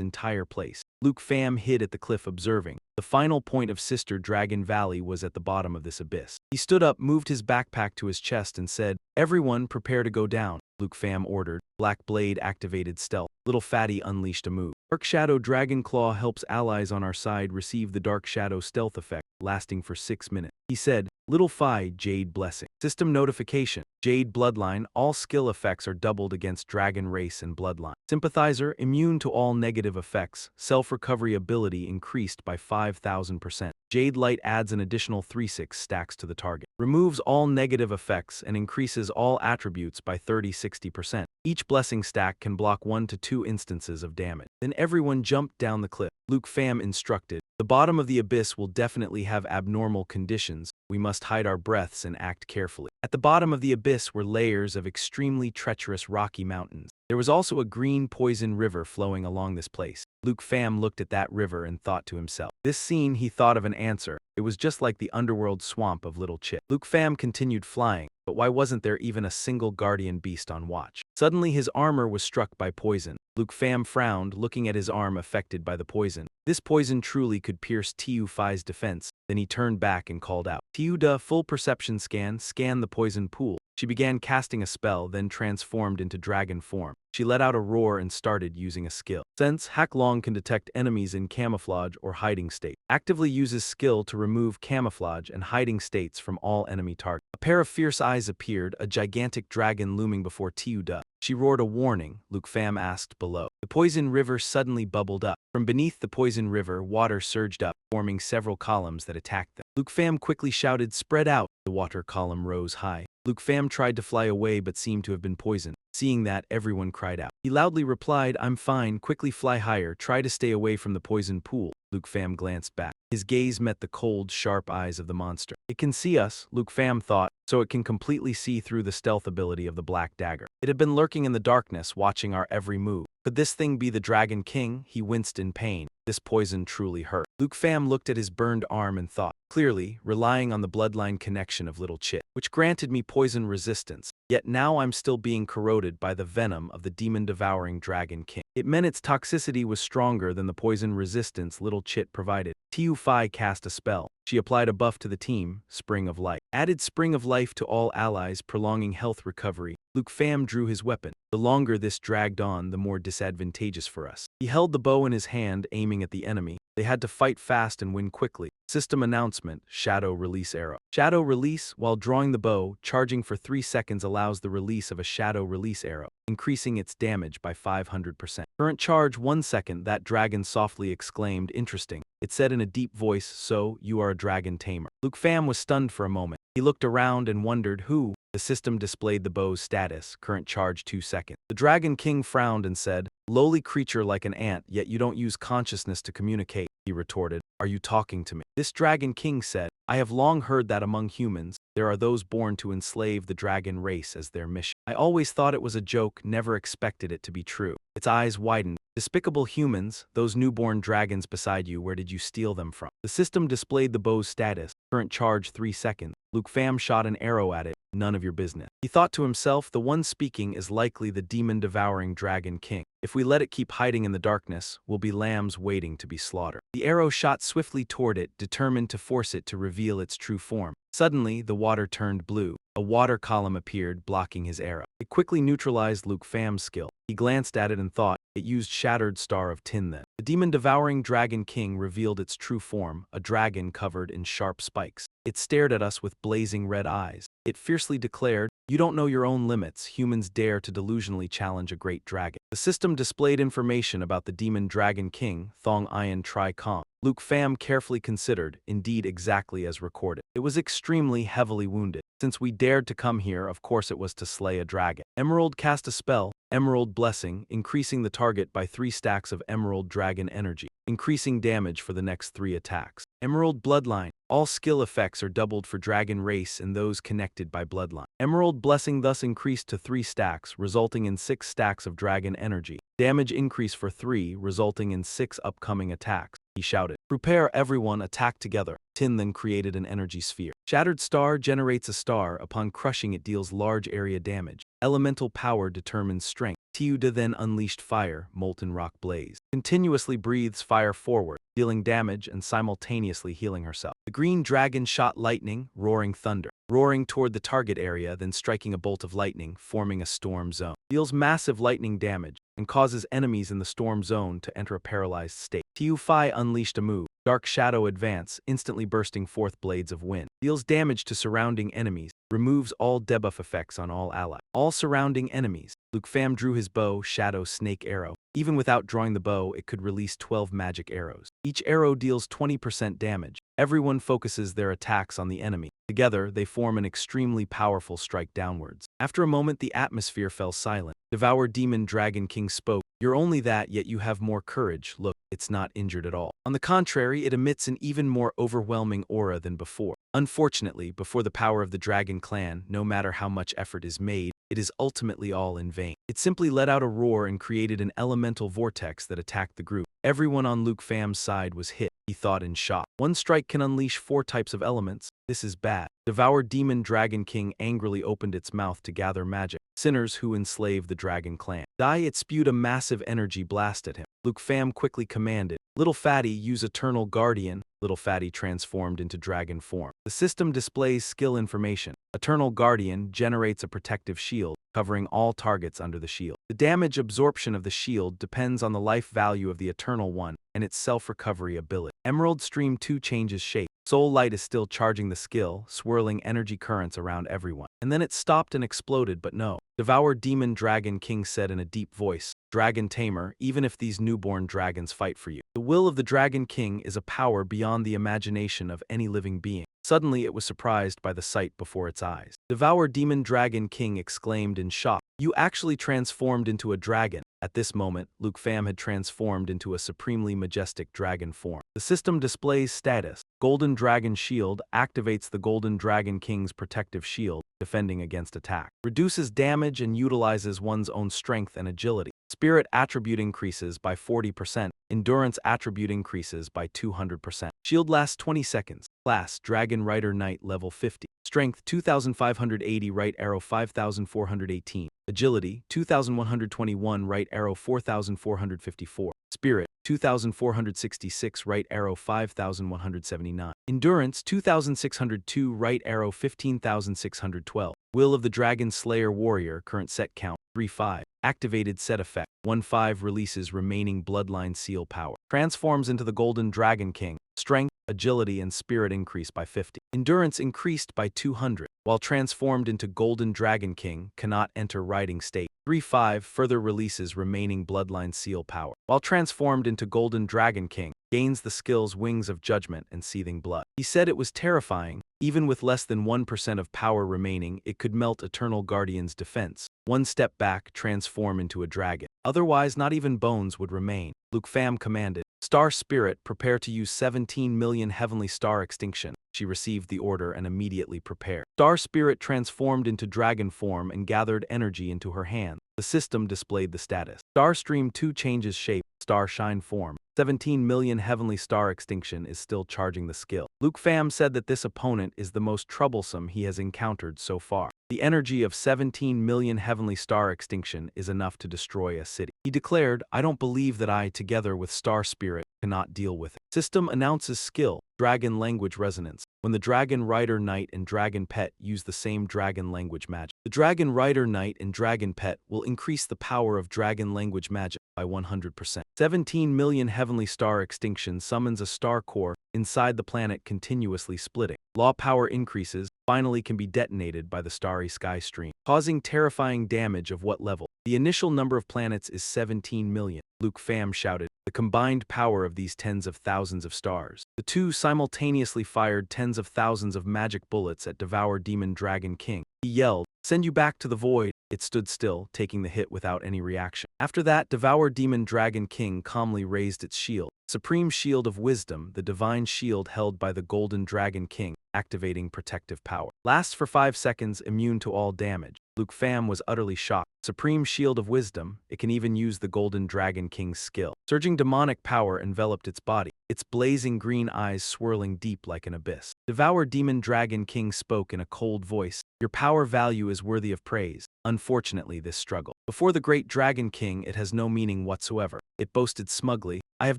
entire place. Luke Pham hid at the cliff observing. The final point of Sister Dragon Valley was at the bottom of this abyss. He stood up, moved his backpack to his chest and said, "Everyone prepare to go down." Luke Pham ordered. Black Blade activated stealth. Little Fatty unleashed a move. Dark Shadow Dragon Claw helps allies on our side receive the Dark Shadow stealth effect, lasting for 6 minutes. He said, "Little Phi, Jade Blessing." System notification. Jade Bloodline, all skill effects are doubled against Dragon Race and Bloodline. Sympathizer, immune to all negative effects, self-recovery ability increased by 5,000%. Jade Light adds an additional 3/6 stacks to the target. Removes all negative effects and increases all attributes by 30-60%. Each blessing stack can block 1 to 2 instances of damage. Then everyone jumped down the cliff. Luke Pham instructed, "The bottom of the abyss will definitely have abnormal conditions. We must hide our breaths and act carefully." At the bottom of the abyss were layers of extremely treacherous rocky mountains. There was also a green poison river flowing along this place. Luke Pham looked at that river and thought to himself. This scene, he thought of an answer. It was just like the underworld swamp of Little Chit. Luke Pham continued flying, but why wasn't there even a single guardian beast on watch? Suddenly his armor was struck by poison. Luke Pham frowned, looking at his arm affected by the poison. This poison truly could pierce Tiu Phi's defense. Then he turned back and called out, "Tiu Da, full perception scan the poison pool." She began casting a spell, then transformed into dragon form. She let out a roar and started using a skill. Sense Hack Long can detect enemies in camouflage or hiding state. Actively uses skill to remove camouflage and hiding states from all enemy targets. A pair of fierce eyes appeared, a gigantic dragon looming before Tiu Da. She roared a warning. Luke Pham asked below. The poison river suddenly bubbled up. From beneath the poison river, water surged up, forming several columns that attacked them. Luke Pham quickly shouted, "Spread out!" The water column rose high. Luke Pham tried to fly away but seemed to have been poisoned. Seeing that, everyone cried out. He loudly replied, "I'm fine, quickly fly higher, try to stay away from the poison pool." Luke Pham glanced back. His gaze met the cold, sharp eyes of the monster. "It can see us," Luke Pham thought, "so it can completely see through the stealth ability of the Black Dagger. It had been lurking in the darkness, watching our every move. Could this thing be the Dragon King?" He winced in pain. This poison truly hurt. Luke Pham looked at his burned arm and thought, clearly, relying on the bloodline connection of Little Chit, which granted me poison resistance. Yet now I'm still being corroded by the venom of the demon-devouring Dragon King. It meant its toxicity was stronger than the poison resistance Little Chit provided. Tiu Phi cast a spell. She applied a buff to the team, Spring of Life. Added Spring of Life to all allies, prolonging health recovery. Luke Pham drew his weapon. The longer this dragged on, the more disadvantageous for us. He held the bow in his hand, aiming at the enemy. They had to fight fast and win quickly. System announcement, Shadow Release Arrow. Shadow Release, while drawing the bow, charging for 3 seconds allows the release of a Shadow Release Arrow, increasing its damage by 500%. Current charge 1 second, that dragon softly exclaimed, "Interesting." It said in a deep voice, "So, you are a dragon tamer." Luke Pham was stunned for a moment. He looked around and wondered who. The system displayed the bow's status, current charge 2 seconds. The Dragon King frowned and said, "Lowly creature like an ant, yet you don't use consciousness to communicate," he retorted. "Are you talking to me?" This Dragon King said, "I have long heard that among humans, there are those born to enslave the dragon race as their mission. I always thought it was a joke, never expected it to be true." Its eyes widened. "Despicable humans, those newborn dragons beside you, where did you steal them from?" The system displayed the bow's status, current charge 3 seconds. Luke Pham shot an arrow at it. "None of your business." He thought to himself, the one speaking is likely the demon-devouring Dragon King. If we let it keep hiding in the darkness, we'll be lambs waiting to be slaughtered. The arrow shot swiftly toward it, determined to force it to reveal its true form. Suddenly, the water turned blue. A water column appeared, blocking his arrow. It quickly neutralized Luke Pham's skill. He glanced at it and thought, it used Shattered Star of Tin then. The demon-devouring Dragon King revealed its true form, a dragon covered in sharp spikes. It stared at us with blazing red eyes. It fiercely declared, You don't know your own limits. Humans dare to delusionally challenge a great dragon. The system displayed information about the demon dragon king, Thong Ian Tri Kong. Luke Pham carefully considered, indeed exactly as recorded. It was extremely heavily wounded. Since we dared to come here, of course it was to slay a dragon. Emerald cast a spell, Emerald Blessing, increasing the target by 3 stacks of Emerald Dragon Energy, increasing damage for the next 3 attacks. Emerald Bloodline. All skill effects are doubled for Dragon Race and those connected by Bloodline. Emerald Blessing thus increased to 3 stacks, resulting in 6 stacks of Dragon Energy. Damage increase for 3, resulting in 6 upcoming attacks. He shouted, "Prepare everyone, attack together." Tin then created an energy sphere. Shattered Star generates a star. Upon crushing it deals large area damage. Elemental power determines strength. Tiuda then unleashed fire, Molten Rock Blaze. Continuously breathes fire forward, dealing damage and simultaneously healing herself. The green dragon shot lightning, Roaring Thunder. Roaring toward the target area, then striking a bolt of lightning, forming a storm zone. Deals massive lightning damage, and causes enemies in the storm zone to enter a paralyzed state. Tiu Fai unleashed a move. Dark Shadow Advance, instantly bursting forth blades of wind. Deals damage to surrounding enemies. Removes all debuff effects on all allies. All surrounding enemies. Luke Pham drew his bow, Shadow Snake Arrow. Even without drawing the bow, it could release 12 magic arrows. Each arrow deals 20% damage. Everyone focuses their attacks on the enemy. Together, they form an extremely powerful strike downwards. After a moment, the atmosphere fell silent. Devoured Demon Dragon King spoke, "You're only that, yet you have more courage. Look, it's not injured at all. On the contrary, it emits an even more overwhelming aura than before." Unfortunately, before the power of the Dragon Clan, no matter how much effort is made, it is ultimately all in vain. It simply let out a roar and created an elemental vortex that attacked the group. Everyone on Luke Pham's side was hit, he thought in shock. One strike can unleash 4 types of elements. This is bad. Devoured Demon Dragon King angrily opened its mouth to gather magic. Sinners who enslave the Dragon Clan. Die! It spewed a massive energy blast at him. Luke Pham quickly commanded, "Little Fatty, use Eternal Guardian." Little Fatty transformed into dragon form. The system displays skill information. Eternal Guardian generates a protective shield, covering all targets under the shield. The damage absorption of the shield depends on the life value of the Eternal One and its self-recovery ability. Emerald Stream 2 changes shape. Soul Light is still charging the skill, swirling energy currents around everyone. And then it stopped and exploded, but no. Devoured Demon Dragon King said in a deep voice, "Dragon Tamer, even if these newborn dragons fight for you, the will of the Dragon King is a power beyond the imagination of any living being." Suddenly it was surprised by the sight before its eyes. Devoured Demon Dragon King exclaimed in shock, "You actually transformed into a dragon." At this moment, Luke Pham had transformed into a supremely majestic dragon form. The system displays status. Golden Dragon Shield activates the Golden Dragon King's protective shield, defending against attack. Reduces damage and utilizes one's own strength and agility. Spirit attribute increases by 40%. Endurance attribute increases by 200%. Shield lasts 20 seconds. Class, Dragon Rider Knight level 50. Strength, 2580, right arrow 5418. Agility, 2121, right arrow 4454. Spirit, 2466, right arrow 5179. Endurance, 2602, right arrow 15612. Will of the Dragon Slayer Warrior, current set count, 3-5. Activated set effect, 1-5 releases remaining Bloodline Seal power. Transforms into the Golden Dragon King. Strength, agility, and spirit increase by 50. Endurance increased by 200. While transformed into Golden Dragon King, cannot enter riding state. 3-5 further releases remaining Bloodline Seal power. While transformed into Golden Dragon King, gains the skills Wings of Judgment and Seething Blood. He said it was terrifying. Even with less than 1% of power remaining, it could melt Eternal Guardian's defense. One step back, transform into a dragon. Otherwise, not even bones would remain. Luke Pham commanded, "Star Spirit, prepare to use 17 million Heavenly Star Extinction." She received the order and immediately prepared. Star Spirit transformed into dragon form and gathered energy into her hand. The system displayed the status. Star Stream 2 changes shape. Star Shine form. 17 million Heavenly Star Extinction is still charging the skill. Luke Pham said that this opponent is the most troublesome he has encountered so far. The energy of 17 million Heavenly Star Extinction is enough to destroy a city. He declared, "I don't believe that I, together with Star Spirit, cannot deal with it." System announces skill, Dragon Language Resonance. When the Dragon Rider Knight and Dragon Pet use the same Dragon Language magic, the Dragon Rider Knight and Dragon Pet will increase the power of Dragon Language magic by 100%. 17 million Heavenly Star Extinction summons a Star Core, inside the planet continuously splitting. Law power increases, finally can be detonated by the starry sky stream, causing terrifying damage of what level? The initial number of planets is 17 million. Luke Pham shouted, the combined power of these tens of thousands of stars. The two simultaneously fired tens of thousands of magic bullets at Devour Demon Dragon King. He yelled, send you back to the void. It stood still, taking the hit without any reaction. After that, Devour Demon Dragon King calmly raised its shield. Supreme Shield of Wisdom, the divine shield held by the Golden Dragon King, activating protective power. Lasts for 5 seconds, immune to all damage. Luke Pham was utterly shocked. Supreme Shield of Wisdom, it can even use the Golden Dragon King's skill. Surging demonic power enveloped its body, its blazing green eyes swirling deep like an abyss. Devour Demon Dragon King spoke in a cold voice, your power value is worthy of praise. Unfortunately, this struggle. Before the great Dragon King, it has no meaning whatsoever. It boasted smugly, I have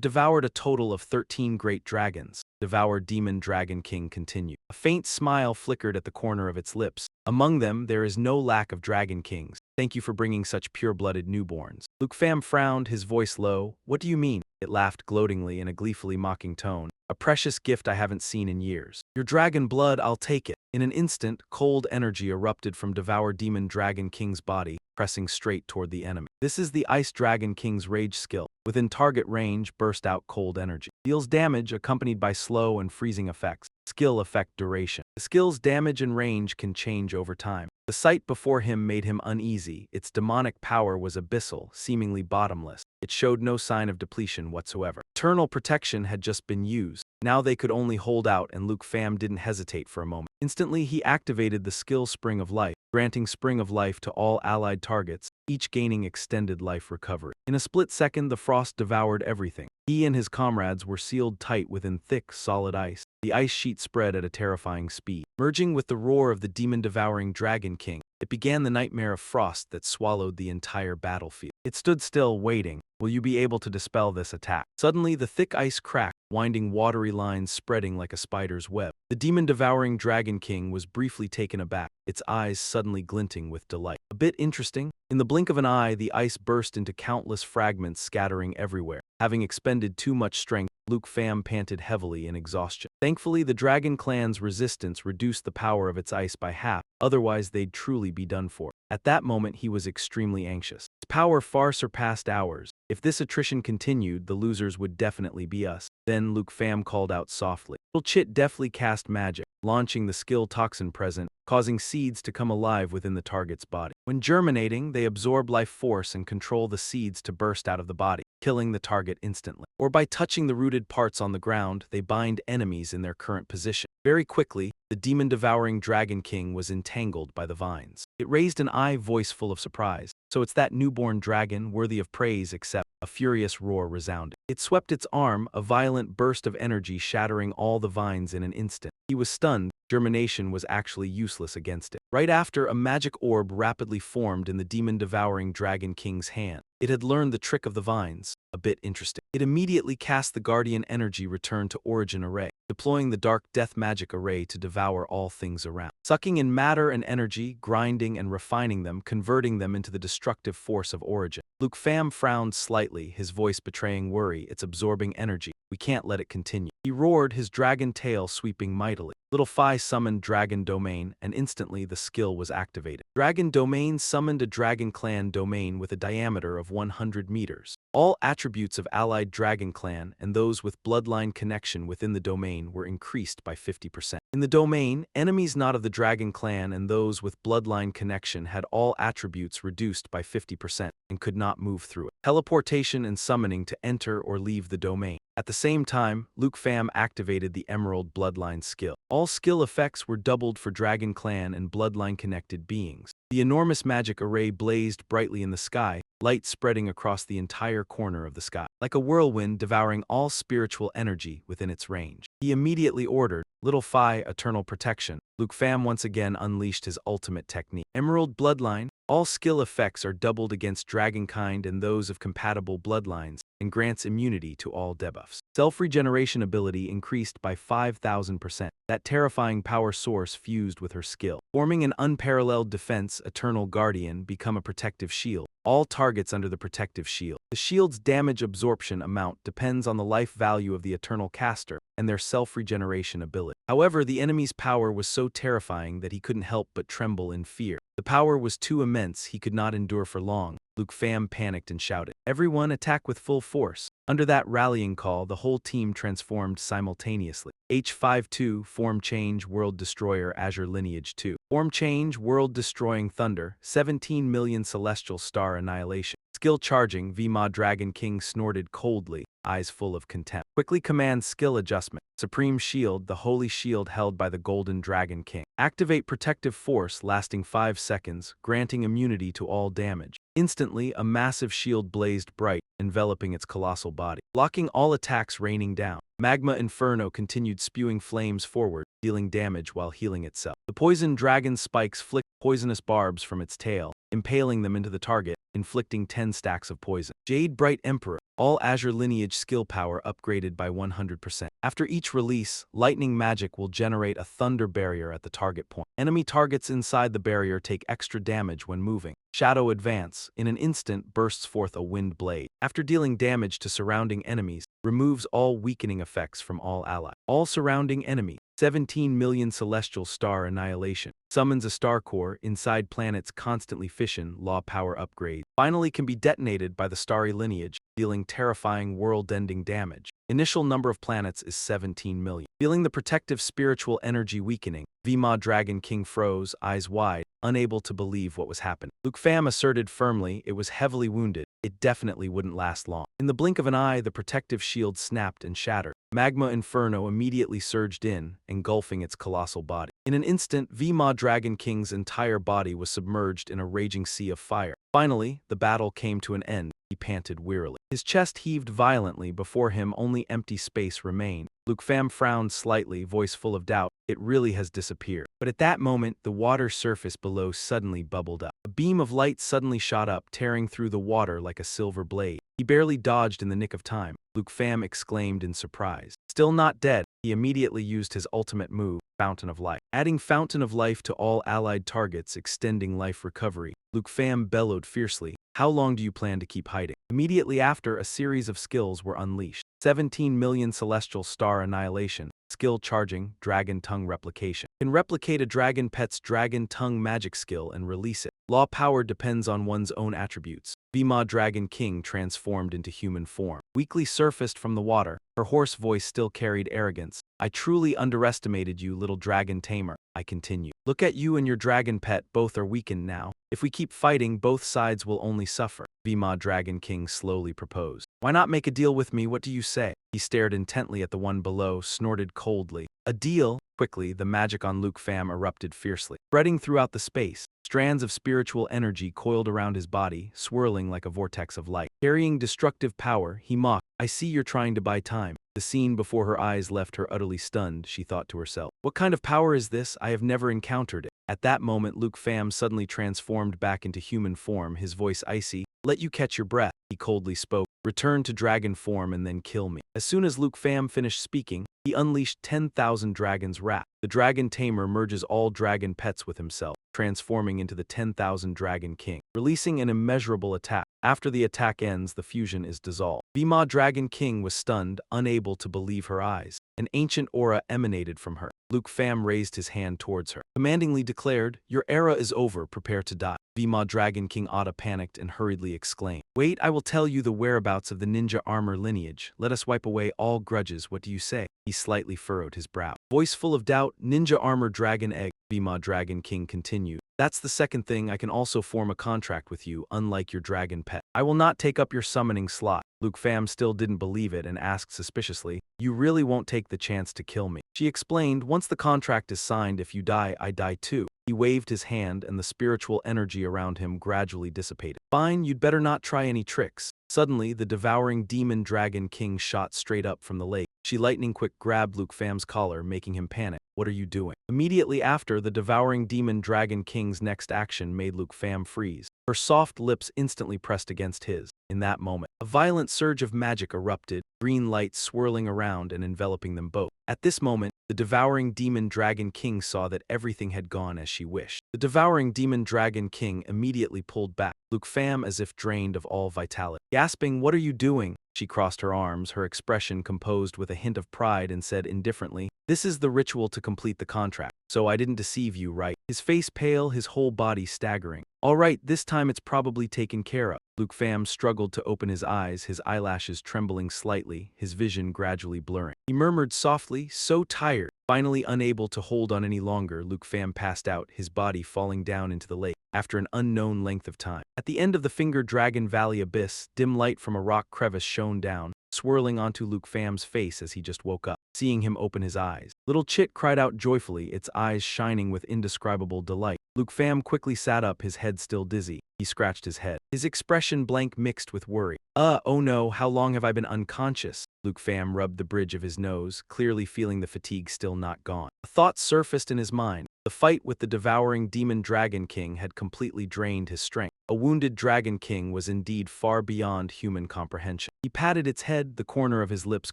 devoured a total of 13 great dragons. Devour Demon Dragon King continued. A faint smile flickered at the corner of its lips. Among them, there is no lack of Dragon Kings. Thank you for bringing such pure-blooded newborns. Luke Pham frowned, his voice low. What do you mean? It laughed gloatingly in a gleefully mocking tone. A precious gift I haven't seen in years. Your dragon blood, I'll take it. In an instant, cold energy erupted from Devour Demon Dragon King's body, pressing straight toward the enemy. This is the Ice Dragon King's rage skill. Within target range, burst out cold energy. Deals damage accompanied by slow and freezing effects. Skill effect duration. The skill's damage and range can change over time. The sight before him made him uneasy. Its demonic power was abyssal, seemingly bottomless. It showed no sign of depletion whatsoever. Eternal protection had just been used. Now they could only hold out, and Luke Pham didn't hesitate for a moment. Instantly, he activated the skill Spring of Life, granting Spring of Life to all allied targets, each gaining extended life recovery. In a split second, the frost devoured everything. He and his comrades were sealed tight within thick, solid ice. The ice sheet spread at a terrifying speed. Merging with the roar of the demon-devouring Dragon King, it began the nightmare of frost that swallowed the entire battlefield. It stood still, waiting. Will you be able to dispel this attack? Suddenly, the thick ice cracked, winding watery lines spreading like a spider's web. The demon-devouring Dragon King was briefly taken aback, its eyes suddenly glinting with delight. A bit interesting. In the blink of an eye, the ice burst into countless fragments scattering everywhere. Having expended too much strength, Luke Pham panted heavily in exhaustion. Thankfully, the Dragon Clan's resistance reduced the power of its ice by half, otherwise they'd truly be done for. At that moment, he was extremely anxious. Its power far surpassed ours. If this attrition continued, the losers would definitely be us. Then Luke Pham called out softly. Little Chit deftly cast magic, launching the skill toxin present, causing seeds to come alive within the target's body. When germinating, they absorb life force and control the seeds to burst out of the body, killing the target instantly. Or by touching the rooted parts on the ground, they bind enemies in their current position. Very quickly, the demon-devouring Dragon King was entangled by the vines. It raised an voice full of surprise. So it's that newborn dragon, worthy of praise, except a furious roar resounded. It swept its arm, a violent burst of energy shattering all the vines in an instant. He was stunned. Germination was actually useless against it. Right after, a magic orb rapidly formed in the demon-devouring Dragon King's hand. It had learned the trick of the vines. A bit interesting. It immediately cast the Guardian Energy Return to Origin Array, deploying the Dark Death Magic Array to devour all things around. Sucking in matter and energy, grinding and refining them, converting them into the destructive force of Origin. Luke Pham frowned slightly, his voice betraying worry. It's absorbing energy. We can't let it continue. He roared, his dragon tail sweeping mightily. Little Phi summoned Dragon Domain, and instantly the skill was activated. Dragon Domain summoned a Dragon Clan domain with a diameter of 100 meters. All attributes of allied Dragon Clan and those with bloodline connection within the domain were increased by 50%. In the domain, enemies not of the Dragon Clan and those with bloodline connection had all attributes reduced by 50% and could not move through it. Teleportation and summoning to enter or leave the domain. At the same time, Luke Pham activated the Emerald Bloodline skill. All skill effects were doubled for Dragon Clan and bloodline-connected beings. The enormous magic array blazed brightly in the sky, light spreading across the entire corner of the sky, like a whirlwind devouring all spiritual energy within its range. He immediately ordered, Little Phi, Eternal Protection. Luke Pham once again unleashed his ultimate technique. Emerald Bloodline. All skill effects are doubled against Dragonkind and those of compatible bloodlines, and grants immunity to all debuffs. Self-regeneration ability increased by 5,000%. That terrifying power source fused with her skill. Forming an unparalleled defense, Eternal Guardian become a protective shield. All targets under the protective shield. The shield's damage absorption amount depends on the life value of the Eternal Caster, and their self-regeneration ability. However, the enemy's power was so terrifying that he couldn't help but tremble in fear. The power was too immense he could not endure for long. Luke Pham panicked and shouted, "Everyone attack with full force." Under that rallying call, the whole team transformed simultaneously. H52, Form Change, World Destroyer, Azure Lineage 2. Form Change, World Destroying Thunder, 17 million Celestial Star Annihilation. Skill Charging, VMA Dragon King snorted coldly, eyes full of contempt. Quickly command Skill Adjustment. Supreme Shield, the holy shield held by the Golden Dragon King. Activate Protective Force lasting 5 seconds, granting immunity to all damage. Instantly, a massive shield blazed bright, enveloping its colossal body, blocking all attacks raining down. Magma Inferno continued spewing flames forward, dealing damage while healing itself. The poison dragon spikes flicked poisonous barbs from its tail, impaling them into the target, inflicting 10 stacks of poison. Jade Bright Emperor, all Azure Lineage skill power upgraded by 100%. After each release, lightning magic will generate a thunder barrier at the target point. Enemy targets inside the barrier take extra damage when moving. Shadow Advance, in an instant bursts forth a wind blade. After dealing damage to surrounding enemies, removes all weakening effects from all allies. All surrounding enemies. 17 million Celestial Star Annihilation. Summons a star core inside planets constantly fission, law power upgrade. Finally can be detonated by the starry lineage, dealing terrifying world-ending damage. Initial number of planets is 17 million. Feeling the protective spiritual energy weakening, VMA Dragon King froze, eyes wide, unable to believe what was happening. Luke Pham asserted firmly it was heavily wounded. It definitely wouldn't last long. In the blink of an eye, the protective shield snapped and shattered. Magma Inferno immediately surged in, engulfing its colossal body. In an instant, VMA Dragon King's entire body was submerged in a raging sea of fire. Finally, the battle came to an end. He panted wearily. His chest heaved violently. Before him, only empty space remained. Luke Pham frowned slightly, voice full of doubt. It really has disappeared. But at that moment, the water surface below suddenly bubbled up. A beam of light suddenly shot up, tearing through the water like a silver blade. He barely dodged in the nick of time. Luke Pham exclaimed in surprise. Still not dead, he immediately used his ultimate move, Fountain of Life. Adding Fountain of Life to all allied targets, extending life recovery. Luke Pham bellowed fiercely. How long do you plan to keep hiding? Immediately after, a series of skills were unleashed. 17 million Celestial Star Annihilation. Skill Charging, Dragon Tongue Replication. Can replicate a dragon pet's dragon tongue magic skill and release it. Law power depends on one's own attributes. VMA Dragon King transformed into human form. Weakly surfaced from the water, her hoarse voice still carried arrogance. I truly underestimated you, little dragon tamer, I continue. Look at you and your dragon pet, both are weakened now. If we keep fighting, both sides will only suffer. VMA Dragon King slowly proposed. Why not make a deal with me? What do you say? He stared intently at the one below, snorted coldly. A deal? Quickly, the magic on Luke Pham erupted fiercely, spreading throughout the space. Strands of spiritual energy coiled around his body, swirling like a vortex of light. Carrying destructive power, he mocked, I see you're trying to buy time. The scene before her eyes left her utterly stunned, she thought to herself. What kind of power is this? I have never encountered it. At that moment, Luke Pham suddenly transformed back into human form, his voice icy. Let you catch your breath, he coldly spoke. Return to dragon form and then kill me. As soon as Luke Pham finished speaking, he unleashed 10,000 dragons' wrath. The dragon tamer merges all dragon pets with himself, transforming into the 10,000 Dragon King, releasing an immeasurable attack. After the attack ends, the fusion is dissolved. VMA Dragon King was stunned, unable to believe her eyes. An ancient aura emanated from her. Luke Pham raised his hand towards her, commandingly declared, Your era is over, prepare to die. VMA Dragon King Ada panicked and hurriedly exclaimed, Wait, I will tell you the whereabouts of the ninja armor lineage. Let us wipe away all grudges, what do you say? He slightly furrowed his brow. Voice full of doubt, Ninja armor dragon egg, VMA Dragon King continued. That's the second thing, I can also form a contract with you, unlike your dragon pet. I will not take up your summoning slot. Luke Pham still didn't believe it and asked suspiciously, You really won't take the chance to kill me? She explained, Once the contract is signed, if you die, I die too. He waved his hand and the spiritual energy around him gradually dissipated. Fine, you'd better not try any tricks. Suddenly, the devouring demon dragon king shot straight up from the lake. She lightning quick grabbed Luke Pham's collar, making him panic. What are you doing? Immediately after, the devouring demon dragon king's next action made Luke Pham freeze. Her soft lips instantly pressed against his. In that moment, a violent surge of magic erupted, green light swirling around and enveloping them both. At this moment, The devouring demon dragon king saw that everything had gone as she wished. The devouring demon dragon king immediately pulled back, Luke Pham as if drained of all vitality. Gasping, "What are you doing?" She crossed her arms, her expression composed with a hint of pride, and said indifferently, "This is the ritual to complete the contract, so I didn't deceive you, right?" His face pale, his whole body staggering. "All right, this time it's probably taken care of." Luke Pham struggled to open his eyes, his eyelashes trembling slightly, his vision gradually blurring. He murmured softly, "So tired." Finally unable to hold on any longer, Luke Pham passed out, his body falling down into the lake after an unknown length of time. At the end of the Finger Dragon Valley abyss, dim light from a rock crevice shone down, swirling onto Luke Pham's face as he just woke up, seeing him open his eyes. Little Chit cried out joyfully, its eyes shining with indescribable delight. Luke Pham quickly sat up, his head still dizzy. He scratched his head, his expression blank mixed with worry. Oh no, how long have I been unconscious?" Luke Pham rubbed the bridge of his nose, clearly feeling the fatigue still not gone. A thought surfaced in his mind. The fight with the devouring demon dragon king had completely drained his strength. A wounded dragon king was indeed far beyond human comprehension. He patted its head, the corner of his lips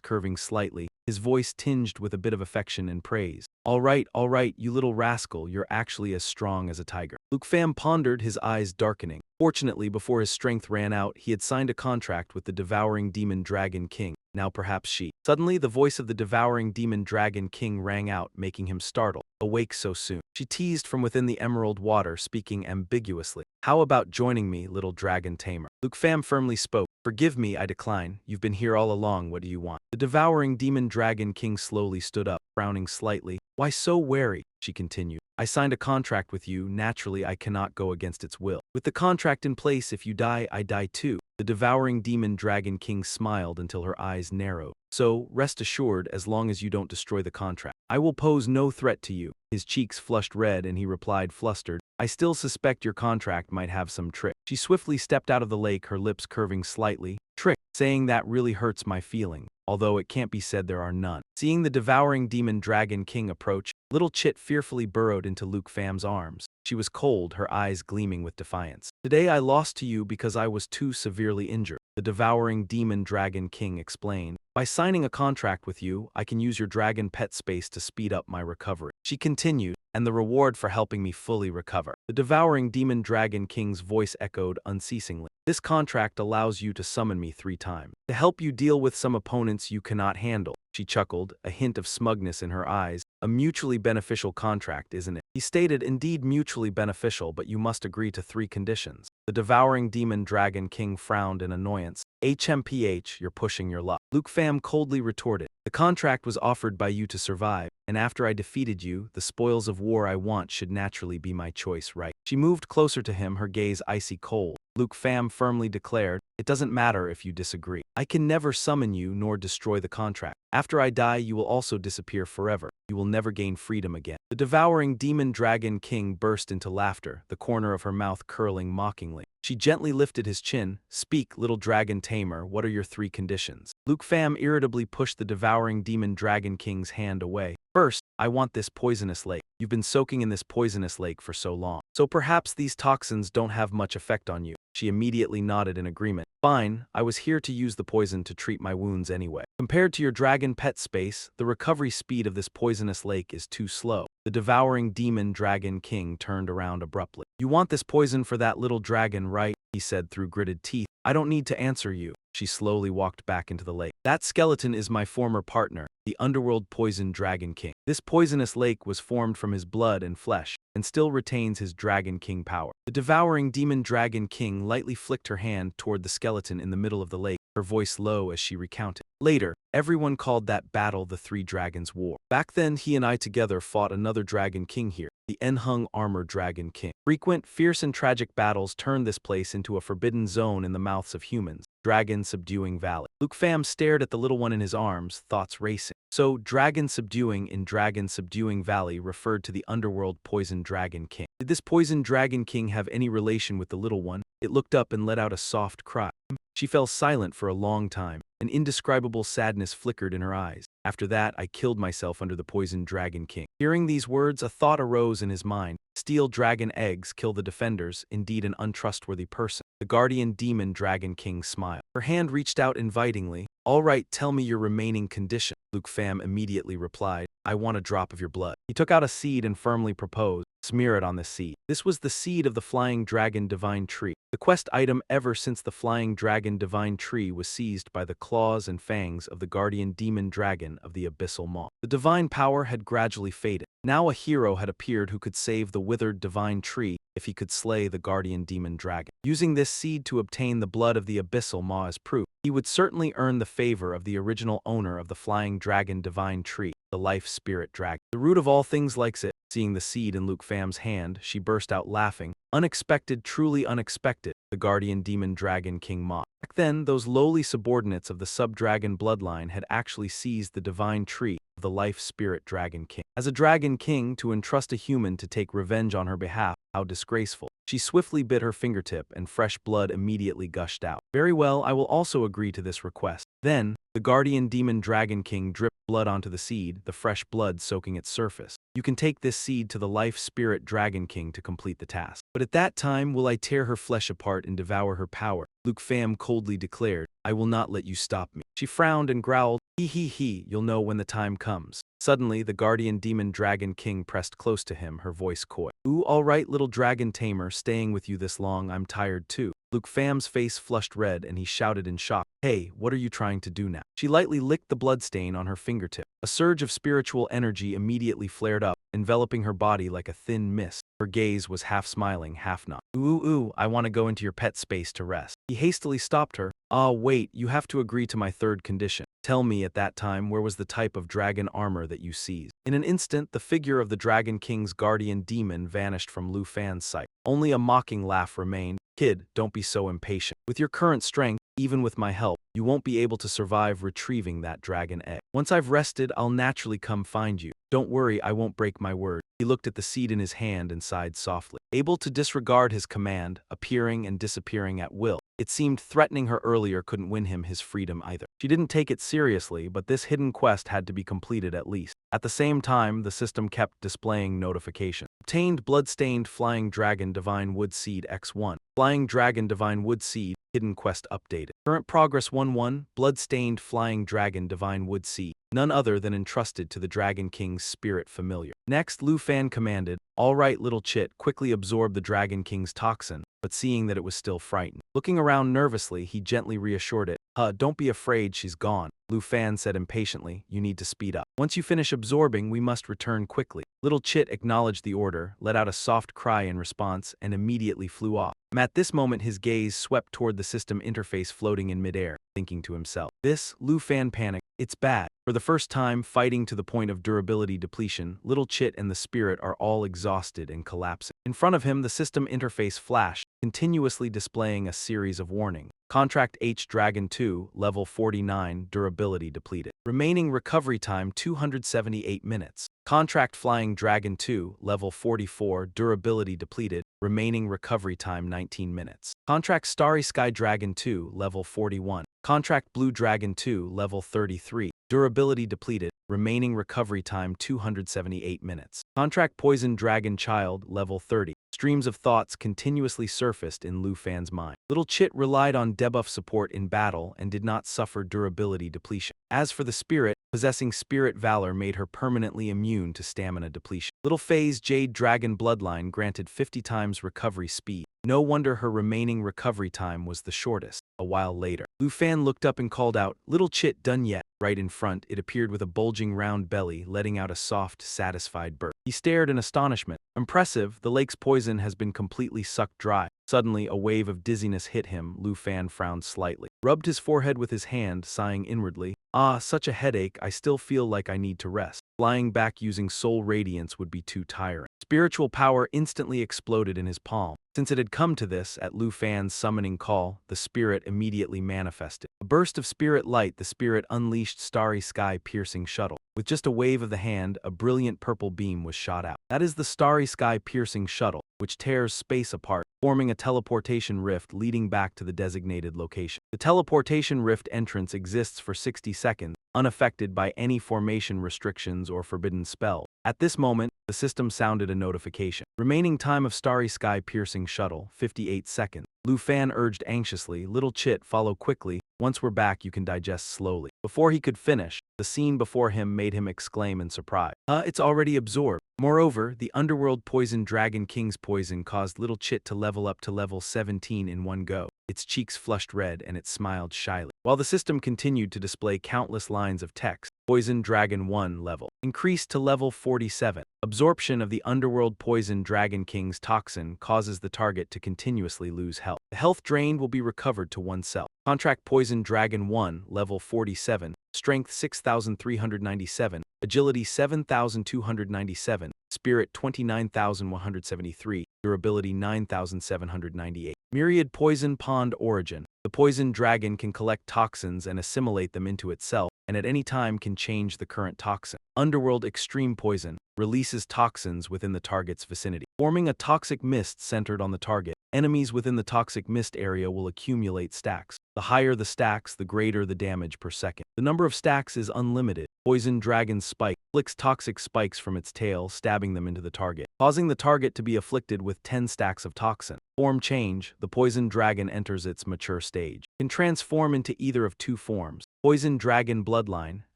curving slightly, his voice tinged with a bit of affection and praise. All right, you little rascal, you're actually as strong as a tiger." Luke Pham pondered, his eyes darkening. Fortunately, before his strength ran out, he had signed a contract with the devouring demon dragon king. Now perhaps she. Suddenly, the voice of the devouring demon dragon king rang out, making him startled. "Awake so soon?" She teased from within the emerald water, speaking ambiguously. "How about joining me, little dragon tamer?" Luke Pham firmly spoke. "Forgive me, I decline. You've been here all along, what do you want?" The devouring demon dragon king slowly stood up, frowning slightly. "Why so wary?" she continued. "I signed a contract with you, naturally I cannot go against its will. With the contract in place, if you die, I die too." The devouring demon dragon king smiled until her eyes narrowed. "So, rest assured, as long as you don't destroy the contract, I will pose no threat to you." His cheeks flushed red and he replied flustered, "I still suspect your contract might have some trick." She swiftly stepped out of the lake, her lips curving slightly. "Trick? Saying that really hurts my feeling, although it can't be said there are none." Seeing the devouring demon dragon king approach, Little Chit fearfully burrowed into Luke Pham's arms. She was cold, her eyes gleaming with defiance. "Today I lost to you because I was too severely injured," the devouring demon dragon king explained. "By signing a contract with you, I can use your dragon pet space to speed up my recovery." She continued, "And the reward for helping me fully recover." The devouring demon dragon king's voice echoed unceasingly. "This contract allows you to summon me 3 times, to help you deal with some opponents you cannot handle." She chuckled, a hint of smugness in her eyes. "A mutually beneficial contract, isn't it?" He stated, "Indeed mutually beneficial, but you must agree to 3 conditions." The devouring demon dragon king frowned in annoyance. "HMPH, you're pushing your luck." Luke Pham coldly retorted, "The contract was offered by you to survive, and after I defeated you, the spoils of war I want should naturally be my choice, right?" She moved closer to him, her gaze icy cold. Luke Pham firmly declared, "It doesn't matter if you disagree. I can never summon you nor destroy the contract. After I die, you will also disappear forever. You will never gain freedom again." The devouring demon dragon king burst into laughter, the corner of her mouth curling mockingly. She gently lifted his chin. "Speak, little dragon tamer, what are your 3 conditions?" Luke Pham irritably pushed the devouring demon dragon king's hand away. "First, I want this poisonous lake. You've been soaking in this poisonous lake for so long, so perhaps these toxins don't have much effect on you." She immediately nodded in agreement. "Fine, I was here to use the poison to treat my wounds anyway. Compared to your dragon pet space, the recovery speed of this poisonous lake is too slow." The devouring demon dragon king turned around abruptly. "You want this poison for that little dragon, right?" he said through gritted teeth. "I don't need to answer you." She slowly walked back into the lake. "That skeleton is my former partner, the underworld poison dragon king. This poisonous lake was formed from his blood and flesh, and still retains his dragon king power." The devouring demon dragon king lightly flicked her hand toward the skeleton in the middle of the lake, her voice low as she recounted. "Later, everyone called that battle the 3 Dragons' War. Back then, he and I together fought another dragon king here, the Enhung Armor Dragon King. Frequent, fierce and tragic battles turned this place into a forbidden zone in the mouths of humans. Dragon Subduing Valley." Luke Pham stared at the little one in his arms, thoughts racing. So, Dragon Subduing in Dragon Subduing Valley referred to the underworld Poison Dragon King. Did this Poison Dragon King have any relation with the little one? It looked up and let out a soft cry. She fell silent for a long time. An indescribable sadness flickered in her eyes. After that, I killed myself under the poisoned Dragon King. Hearing these words, a thought arose in his mind. Steal dragon eggs, kill the defenders, indeed an untrustworthy person. The guardian demon Dragon King smiled. Her hand reached out invitingly. All right, tell me your remaining condition. Luke Pham immediately replied, I want a drop of your blood. He took out a seed and firmly proposed, smear it on this seed. This was the seed of the flying dragon divine tree. The quest item ever since the flying dragon divine tree was seized by the claws and fangs of the guardian demon dragon of the abyssal maw. The divine power had gradually faded. Now a hero had appeared who could save the withered divine tree if he could slay the guardian demon dragon. Using this seed to obtain the blood of the abyssal maw as proof, he would certainly earn the favor of the original owner of the flying dragon divine tree, the life spirit dragon. The root of all things likes it. Seeing the seed in Luke Pham's hand, she burst out laughing. Unexpected, truly unexpected, the guardian demon dragon King mocked. Back then, those lowly subordinates of the sub-dragon bloodline had actually seized the divine tree of the life spirit dragon king. As a dragon king, to entrust a human to take revenge on her behalf, how disgraceful. She swiftly bit her fingertip and fresh blood immediately gushed out. Very well, I will also agree to this request. Then, the guardian demon dragon king dripped blood onto the seed, the fresh blood soaking its surface. You can take this seed to the life spirit dragon king to complete the task. But at that time will I tear her flesh apart and devour her power. Luke Pham coldly declared, I will not let you stop me. She frowned and growled, he, you'll know when the time comes. Suddenly, the guardian demon dragon king pressed close to him, her voice coy. Ooh, all right, little dragon tamer, staying with you this long, I'm tired too. Luke Pham's face flushed red and he shouted in shock, hey, what are you trying to do now? She lightly licked the bloodstain on her fingertip. A surge of spiritual energy immediately flared up, enveloping her body like a thin mist. Her gaze was half smiling, half not. Ooh, I want to go into your pet space to rest. He hastily stopped her. Ah, wait, you have to agree to my third condition. Tell me at that time where was the type of dragon armor that you seized. In an instant, the figure of the Dragon King's guardian demon vanished from Lu Fan's sight. Only a mocking laugh remained. Kid, don't be so impatient. With your current strength, even with my help, you won't be able to survive retrieving that dragon egg. Once I've rested, I'll naturally come find you. Don't worry, I won't break my word. He looked at the seed in his hand and sighed softly. Able to disregard his command, appearing and disappearing at will, it seemed threatening her earlier couldn't win him his freedom either. She didn't take it seriously, but this hidden quest had to be completed at least. At the same time, the system kept displaying notifications. Obtained blood-stained flying dragon divine wood seed X1. Flying dragon divine wood seed, hidden quest updated. Current progress 1-1, blood-stained flying dragon divine wood seed. None other than entrusted to the Dragon King's spirit familiar. Next, Lu Fan commanded, all right, little chit, quickly absorb the Dragon King's toxin, but seeing that it was still frightened. Looking around nervously, he gently reassured it. Don't be afraid, she's gone. Lu Fan said impatiently, you need to speed up. Once you finish absorbing, we must return quickly. Little Chit acknowledged the order, let out a soft cry in response, and immediately flew off. At this moment his gaze swept toward the system interface floating in midair, thinking to himself. This, Lu Fan panicked. It's bad. For the first time, fighting to the point of durability depletion, Little Chit and the spirit are all exhausted and collapsing. In front of him, the system interface flashed, continuously displaying a series of warnings. Contract H Dragon 2, level 49, durability depleted. Remaining recovery time 278 minutes. Contract Flying Dragon 2, level 44, durability depleted. Remaining recovery time 19 minutes. Contract Starry Sky Dragon 2, level 41. Contract Blue Dragon 2, level 33. Durability depleted. Remaining recovery time 278 minutes. Contract Poison Dragon Child, level 30. Streams of thoughts continuously surfaced in Lu Fan's mind. Little Chit relied on debuff support in battle and did not suffer durability depletion. As for the spirit, possessing spirit valor made her permanently immune to stamina depletion. Little Faye's Jade Dragon bloodline granted 50 times recovery speed. No wonder her remaining recovery time was the shortest. A while later, Lu Fan looked up and called out, Little Chit, done yet? Right in front, it appeared with a bulging round belly, letting out a soft, satisfied burp. He stared in astonishment. Impressive, the lake's poison has been completely sucked dry. Suddenly, a wave of dizziness hit him. Lu Fan frowned slightly, rubbed his forehead with his hand, sighing inwardly. Ah, such a headache, I still feel like I need to rest. Flying back using soul radiance would be too tiring. Spiritual power instantly exploded in his palm. Since it had come to this, at Lu Fan's summoning call, the spirit immediately manifested. A burst of spirit light, the spirit unleashed Starry Sky piercing shuttle. With just a wave of the hand, a brilliant purple beam was shot out. That is the Starry Sky piercing shuttle, which tears space apart, forming a teleportation rift leading back to the designated location. The teleportation rift entrance exists for 60 seconds, unaffected by any formation restrictions or forbidden spell. At this moment, the system sounded a notification. Remaining time of starry sky piercing shuttle, 58 seconds. Lu Fan urged anxiously, "Little Chit, follow quickly. Once we're back, you can digest slowly." Before he could finish, the scene before him made him exclaim in surprise. It's already absorbed. Moreover, the underworld poison Dragon King's poison caused Little Chit to level up to level 17 in one go. Its cheeks flushed red and it smiled shyly. While the system continued to display countless lines of text, Poison Dragon 1 level increased to level 47. Absorption of the underworld poison Dragon King's toxin causes the target to continuously lose health. The health drained will be recovered to oneself. Contract Poison Dragon 1 level 47. Strength 6,397, Agility 7,297, Spirit 29,173, Durability 9,798. Myriad Poison Pond Origin. The poison dragon can collect toxins and assimilate them into itself, and at any time can change the current toxin. Underworld Extreme Poison releases toxins within the target's vicinity, forming a toxic mist centered on the target. Enemies within the toxic mist area will accumulate stacks. The higher the stacks, the greater the damage per second. The number of stacks is unlimited. Poison Dragon Spike flicks toxic spikes from its tail, stabbing them into the target, causing the target to be afflicted with 10 stacks of toxin. Form change. The poison dragon enters its mature stage. Can transform into either of two forms. Poison Dragon Bloodline.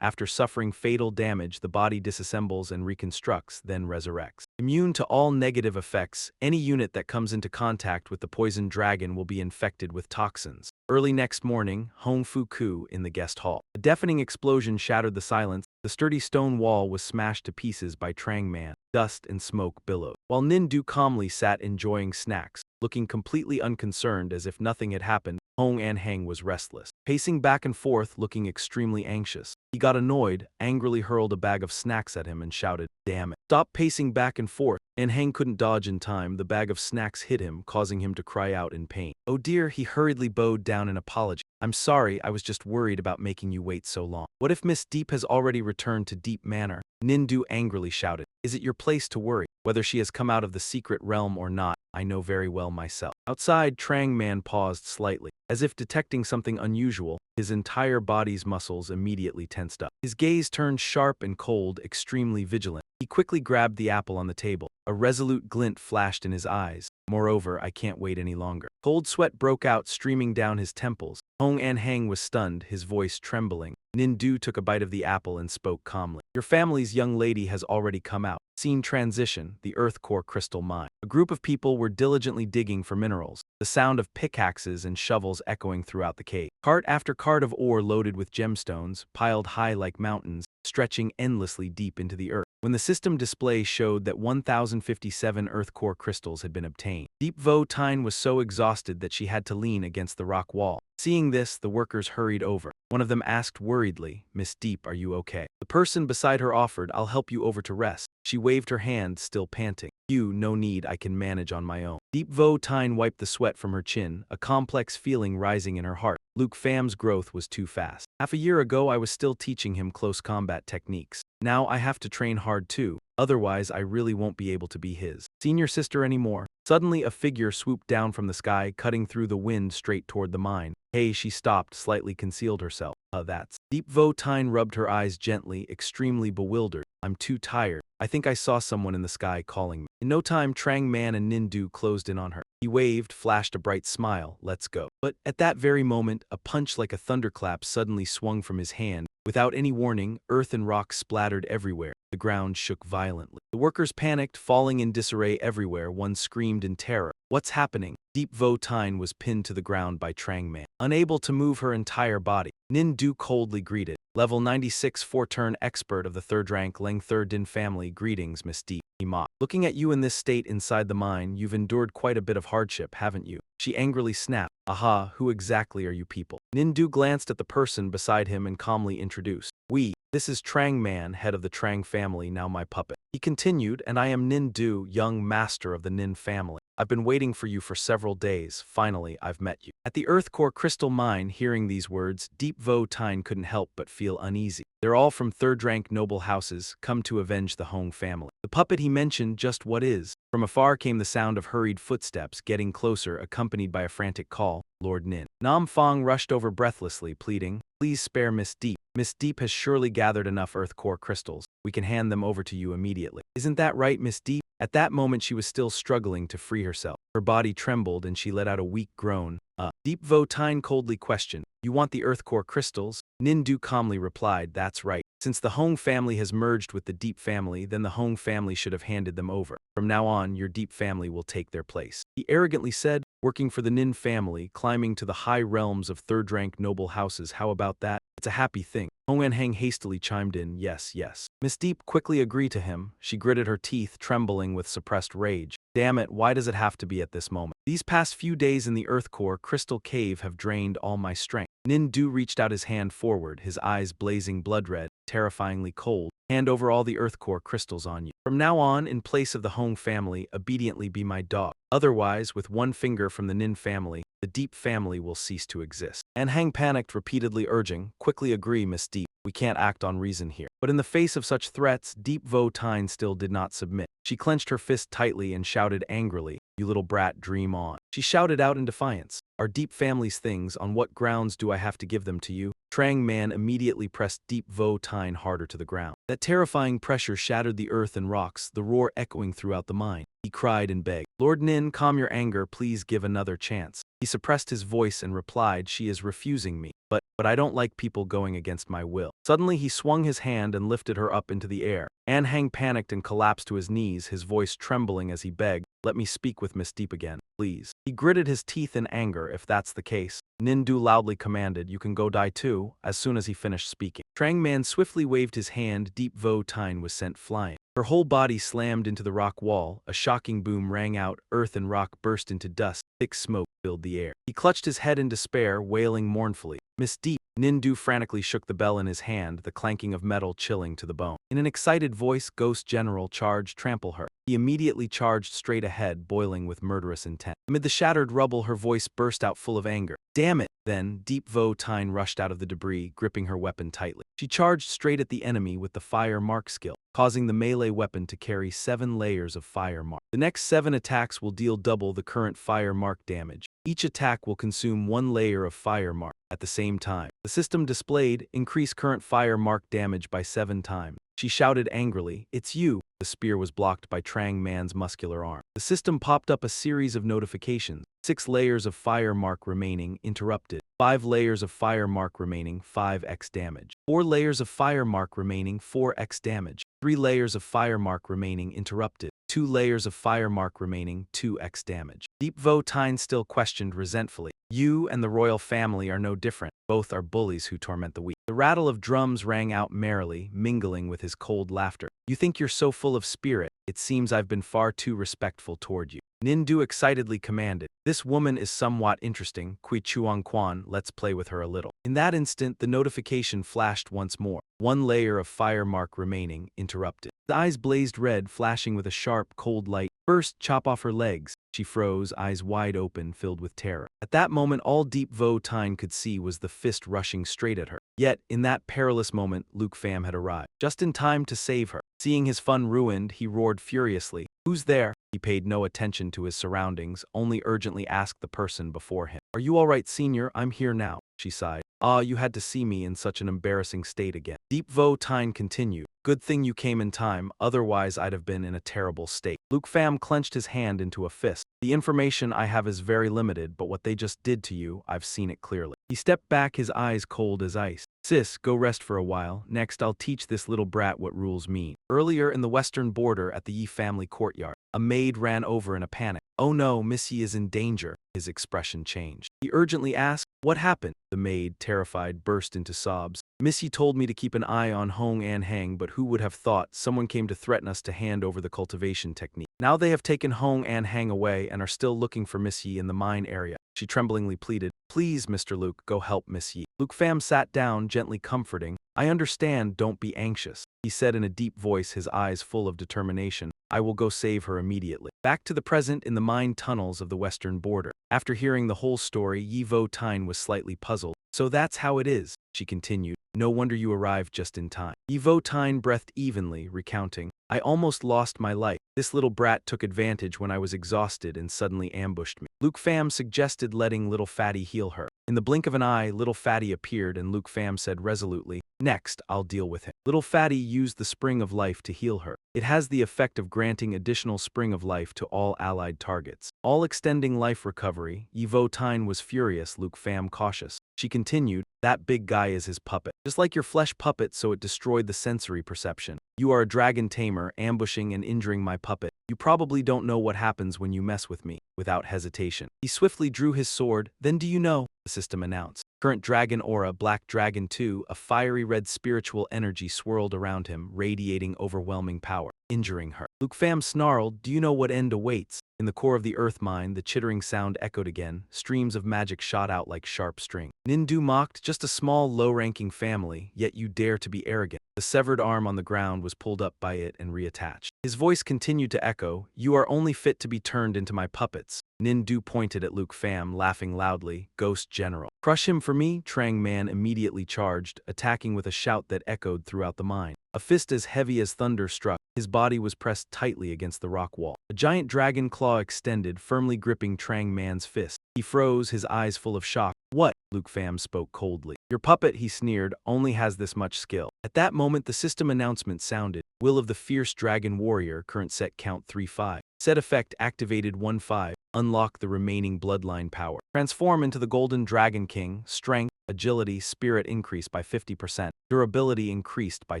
After suffering fatal damage, the body disassembles and reconstructs, then resurrects. Immune to all negative effects, any unit that comes into contact with the poison dragon will be infected with toxins. Early next morning, Hong Fu-ku in the guest hall. A deafening explosion shattered the silence. The sturdy stone wall was smashed to pieces by Trang Man. Dust and smoke billowed. While Nin-du calmly sat enjoying snacks, looking completely unconcerned as if nothing had happened, Hong An-heng was restless, pacing back and forth, looking extremely anxious. He got annoyed, angrily hurled a bag of snacks at him and shouted, "Damn it. Stop pacing back and forth." An-heng couldn't dodge in time. The bag of snacks hit him, causing him to cry out in pain. "Oh dear," he hurriedly bowed down in apology. "I'm sorry, I was just worried about making you wait so long." "What if Miss Deep has already returned to Deep Manor?" Nin-du angrily shouted. "Is it your place to worry? Whether she has come out of the secret realm or not, I know very well myself." Outside, Trang Man paused slightly. As if detecting something unusual, his entire body's muscles immediately tensed up. His gaze turned sharp and cold, extremely vigilant. He quickly grabbed the apple on the table. A resolute glint flashed in his eyes. "Moreover, I can't wait any longer." Cold sweat broke out, streaming down his temples. Hong An-heng was stunned, his voice trembling. Nin-du took a bite of the apple and spoke calmly. "Your family's young lady has already come out." Scene transition, the Earth Core Crystal Mine. A group of people were diligently digging for minerals, the sound of pickaxes and shovels echoing throughout the cave. Cart after cart of ore loaded with gemstones, piled high like mountains, stretching endlessly deep into the earth. When the system display showed that 1,057 Earth Core crystals had been obtained, Deep Vo Tine was so exhausted that she had to lean against the rock wall. Seeing this, the workers hurried over. One of them asked worriedly, "Miss Deep, are you okay?" The person beside her offered, "I'll help you over to rest." She waved her hand, still panting. "You, no need, I can manage on my own." Deep Vo Tine wiped the sweat from her chin, a complex feeling rising in her heart. Luke Fam's growth was too fast. Half a year ago I was still teaching him close combat techniques. Now I have to train hard too, otherwise I really won't be able to be his senior sister anymore. Suddenly a figure swooped down from the sky, cutting through the wind straight toward the mine. "Hey," she stopped, slightly concealed herself. That's..." Deep Vo Tine rubbed her eyes gently, extremely bewildered. "I'm too tired. I think I saw someone in the sky calling me." In no time, Trang Man and Nin-du closed in on her. He waved, flashed a bright smile, "Let's go." But at that very moment, a punch like a thunderclap suddenly swung from his hand. Without any warning, earth and rocks splattered everywhere. The ground shook violently. The workers panicked, falling in disarray everywhere. One screamed in terror. "What's happening?" Deep Vo Tine was pinned to the ground by Trang Man, unable to move her entire body. Nin-du coldly greeted. "Level 96 4-turn expert of the 3rd rank Leng 3rd Din family, greetings, Miss Deep," he mocked. "Looking at you in this state inside the mine, you've endured quite a bit of hardship, haven't you?" She angrily snapped. "Aha, who exactly are you people?" Nin-du glanced at the person beside him and calmly introduced. "We, This is Trang Man, head of the Trang family, now my puppet. He continued, and I am Nin Du, young master of the Nin family. I've been waiting for you for several days. Finally, I've met you. At the Earth Core Crystal Mine, hearing these words, Deep Vo Tine couldn't help but feel uneasy. They're all from third-rank noble houses, come to avenge the Hong family. The puppet he mentioned just what is. From afar came the sound of hurried footsteps, getting closer, accompanied by a frantic call, Lord Nin. Nam Fong rushed over breathlessly, pleading, please spare Miss Deep. Miss Deep has surely gathered enough Earth Core crystals. We can hand them over to you immediately. Isn't that right, Miss Deep? At that moment she was still struggling to free herself. Her body trembled and she let out a weak groan. Deep Vo Tine coldly questioned, you want the Earth Core crystals? Nin Du calmly replied, that's right. Since the Hong family has merged with the Deep family, then the Hong family should have handed them over. From now on, your Deep family will take their place. He arrogantly said, working for the Nin family, climbing to the high realms of third-rank noble houses, how about that? It's a happy thing. Hong An-heng hastily chimed in, yes, yes. Miss Deep quickly agreed to him. She gritted her teeth, trembling with suppressed rage. Damn it, why does it have to be at this moment? These past few days in the Earth Core Crystal Cave have drained all my strength. Nin Du reached out his hand forward, his eyes blazing blood red, terrifyingly cold. Hand over all the Earth Core crystals on you. From now on, in place of the Hong family, obediently be my dog. Otherwise, with one finger from the Nin family, the Deep family will cease to exist. An-heng panicked, repeatedly urging, quickly agree, Miss Deep. We can't act on reason here. But in the face of such threats, Deep Vo Tine still did not submit. She clenched her fist tightly and shouted angrily, you little brat, dream on. She shouted out in defiance, our Deep family's things, on what grounds do I have to give them to you? Trang Man immediately pressed Deep Vo Tine harder to the ground. That terrifying pressure shattered the earth and rocks, the roar echoing throughout the mine. He cried and begged, Lord Nin, calm your anger, please give another chance. He suppressed his voice and replied, she is refusing me. But I don't like people going against my will. Suddenly he swung his hand and lifted her up into the air. An-heng panicked and collapsed to his knees, his voice trembling as he begged, let me speak with Miss Deep again, please. He gritted his teeth in anger. If that's the case, Nin Du loudly commanded, you can go die too, as soon as he finished speaking. Trang Man swiftly waved his hand. Deep Vo Tine was sent flying. Her whole body slammed into the rock wall, a shocking boom rang out, earth and rock burst into dust, thick smoke filled the air. He clutched his head in despair, wailing mournfully. Miss Deep. Nin Du frantically shook the bell in his hand, the clanking of metal chilling to the bone. In an excited voice, Ghost General charged, trample her. He immediately charged straight ahead, boiling with murderous intent. Amid the shattered rubble, her voice burst out full of anger. Damn it! Then, Deep Vo Tine rushed out of the debris, gripping her weapon tightly. She charged straight at the enemy with the Fire Mark skill, causing the melee weapon to carry 7 layers of Fire Mark. The next 7 attacks will deal double the current Fire Mark damage. Each attack will consume 1 layer of Fire Mark. At the same time, the system displayed, increase current Fire Mark damage by 7 times. She shouted angrily, it's you! The spear was blocked by Trang Man's muscular arm. The system popped up a series of notifications. 6 layers of Fire Mark remaining, interrupted. 5 layers of Fire Mark remaining, 5x damage. 4 layers of Fire Mark remaining, 4x damage. 3 layers of Fire Mark remaining, interrupted. 2 layers of Fire Mark remaining, 2x damage. Deep Vo Tine still questioned resentfully. You and the royal family are no different. Both are bullies who torment the weak. The rattle of drums rang out merrily, mingling with his cold laughter. You think you're so full of spirit. It seems I've been far too respectful toward you. Nin Du excitedly commanded, this woman is somewhat interesting, Kui Chuang Quan, let's play with her a little. In that instant, the notification flashed once more. 1 layer of Fire Mark remaining, interrupted. The eyes blazed red, flashing with a sharp, cold light. First, chop off her legs. She froze, eyes wide open, filled with terror. At that moment, all Deep Vo Tine could see was the fist rushing straight at her. Yet, in that perilous moment, Luke Pham had arrived, just in time to save her. Seeing his fun ruined, he roared furiously, who's there? He paid no attention to his surroundings, only urgently asked the person before him. Are you all right, senior? I'm here now, she sighed. Ah, you had to see me in such an embarrassing state again. Deep Vo Tine continued. Good thing you came in time, otherwise I'd have been in a terrible state. Luke Pham clenched his hand into a fist. The information I have is very limited, but what they just did to you, I've seen it clearly. He stepped back, his eyes cold as ice. Sis, go rest for a while. Next, I'll teach this little brat what rules mean. Earlier in the western border at the Yi family courtyard, a maid ran over in a panic. Oh no, Missy is in danger. His expression changed. He urgently asked, what happened? The maid, terrified, burst into sobs. Missy told me to keep an eye on Hong An-heng, but who would have thought someone came to threaten us to hand over the cultivation technique. Now they have taken Hong An-heng away and are still looking for Missy in the mine area. she tremblingly pleaded. Please, Mr. Luke, go help Miss Yi. Luke Pham sat down, gently comforting. I understand, don't be anxious, he said in a deep voice, his eyes full of determination. I will go save her immediately. Back to the present in the mine tunnels of the western border. After hearing the whole story, Yi Vo Tine was slightly puzzled. So that's how it is, she continued. No wonder you arrived just in time. Yi Vo Tine breathed evenly, recounting. I almost lost my life. This little brat took advantage when I was exhausted and suddenly ambushed me. Luke Pham suggested letting little Fatty heal her. In the blink of an eye, little Fatty appeared and Luke Pham said resolutely, next, I'll deal with him. Little Fatty used the spring of life to heal her. It has the effect of granting additional spring of life to all allied targets. All extending life recovery. Yi Vo Tine was furious, Luke Pham cautious. She continued, that big guy is his puppet. Just like your flesh puppet, so it destroyed the sensory perception. You are a dragon tamer, ambushing and injuring my puppet. You probably don't know what happens when you mess with me. Without hesitation, he swiftly drew his sword. Then do you know? The system announced. Current dragon aura, Black Dragon 2, a fiery red spiritual energy swirled around him, radiating overwhelming power, injuring her. Luke Pham snarled, do you know what end awaits? In the core of the earth mine, the chittering sound echoed again. Streams of magic shot out like sharp string. Nindu mocked, just a small, low-ranking family, yet you dare to be arrogant. The severed arm on the ground was pulled up by it and reattached. His voice continued to echo, you are only fit to be turned into my puppets. Nindu pointed at Luke Pham, laughing loudly. Ghost General. Crush him for me, Trang Man immediately charged, attacking with a shout that echoed throughout the mine. A fist as heavy as thunder struck. His body was pressed tightly against the rock wall. A giant dragon claw extended, firmly gripping Trang Man's fist. He froze, his eyes full of shock. What? Luke Pham spoke coldly. Your puppet, he sneered, only has this much skill. At that moment, the system announcement sounded. Will of the Fierce Dragon Warrior, current set count 3-5. Set effect activated 1-5. Unlock the remaining bloodline power. Transform into the Golden Dragon King. Strength, agility, spirit increased by 50%. Durability increased by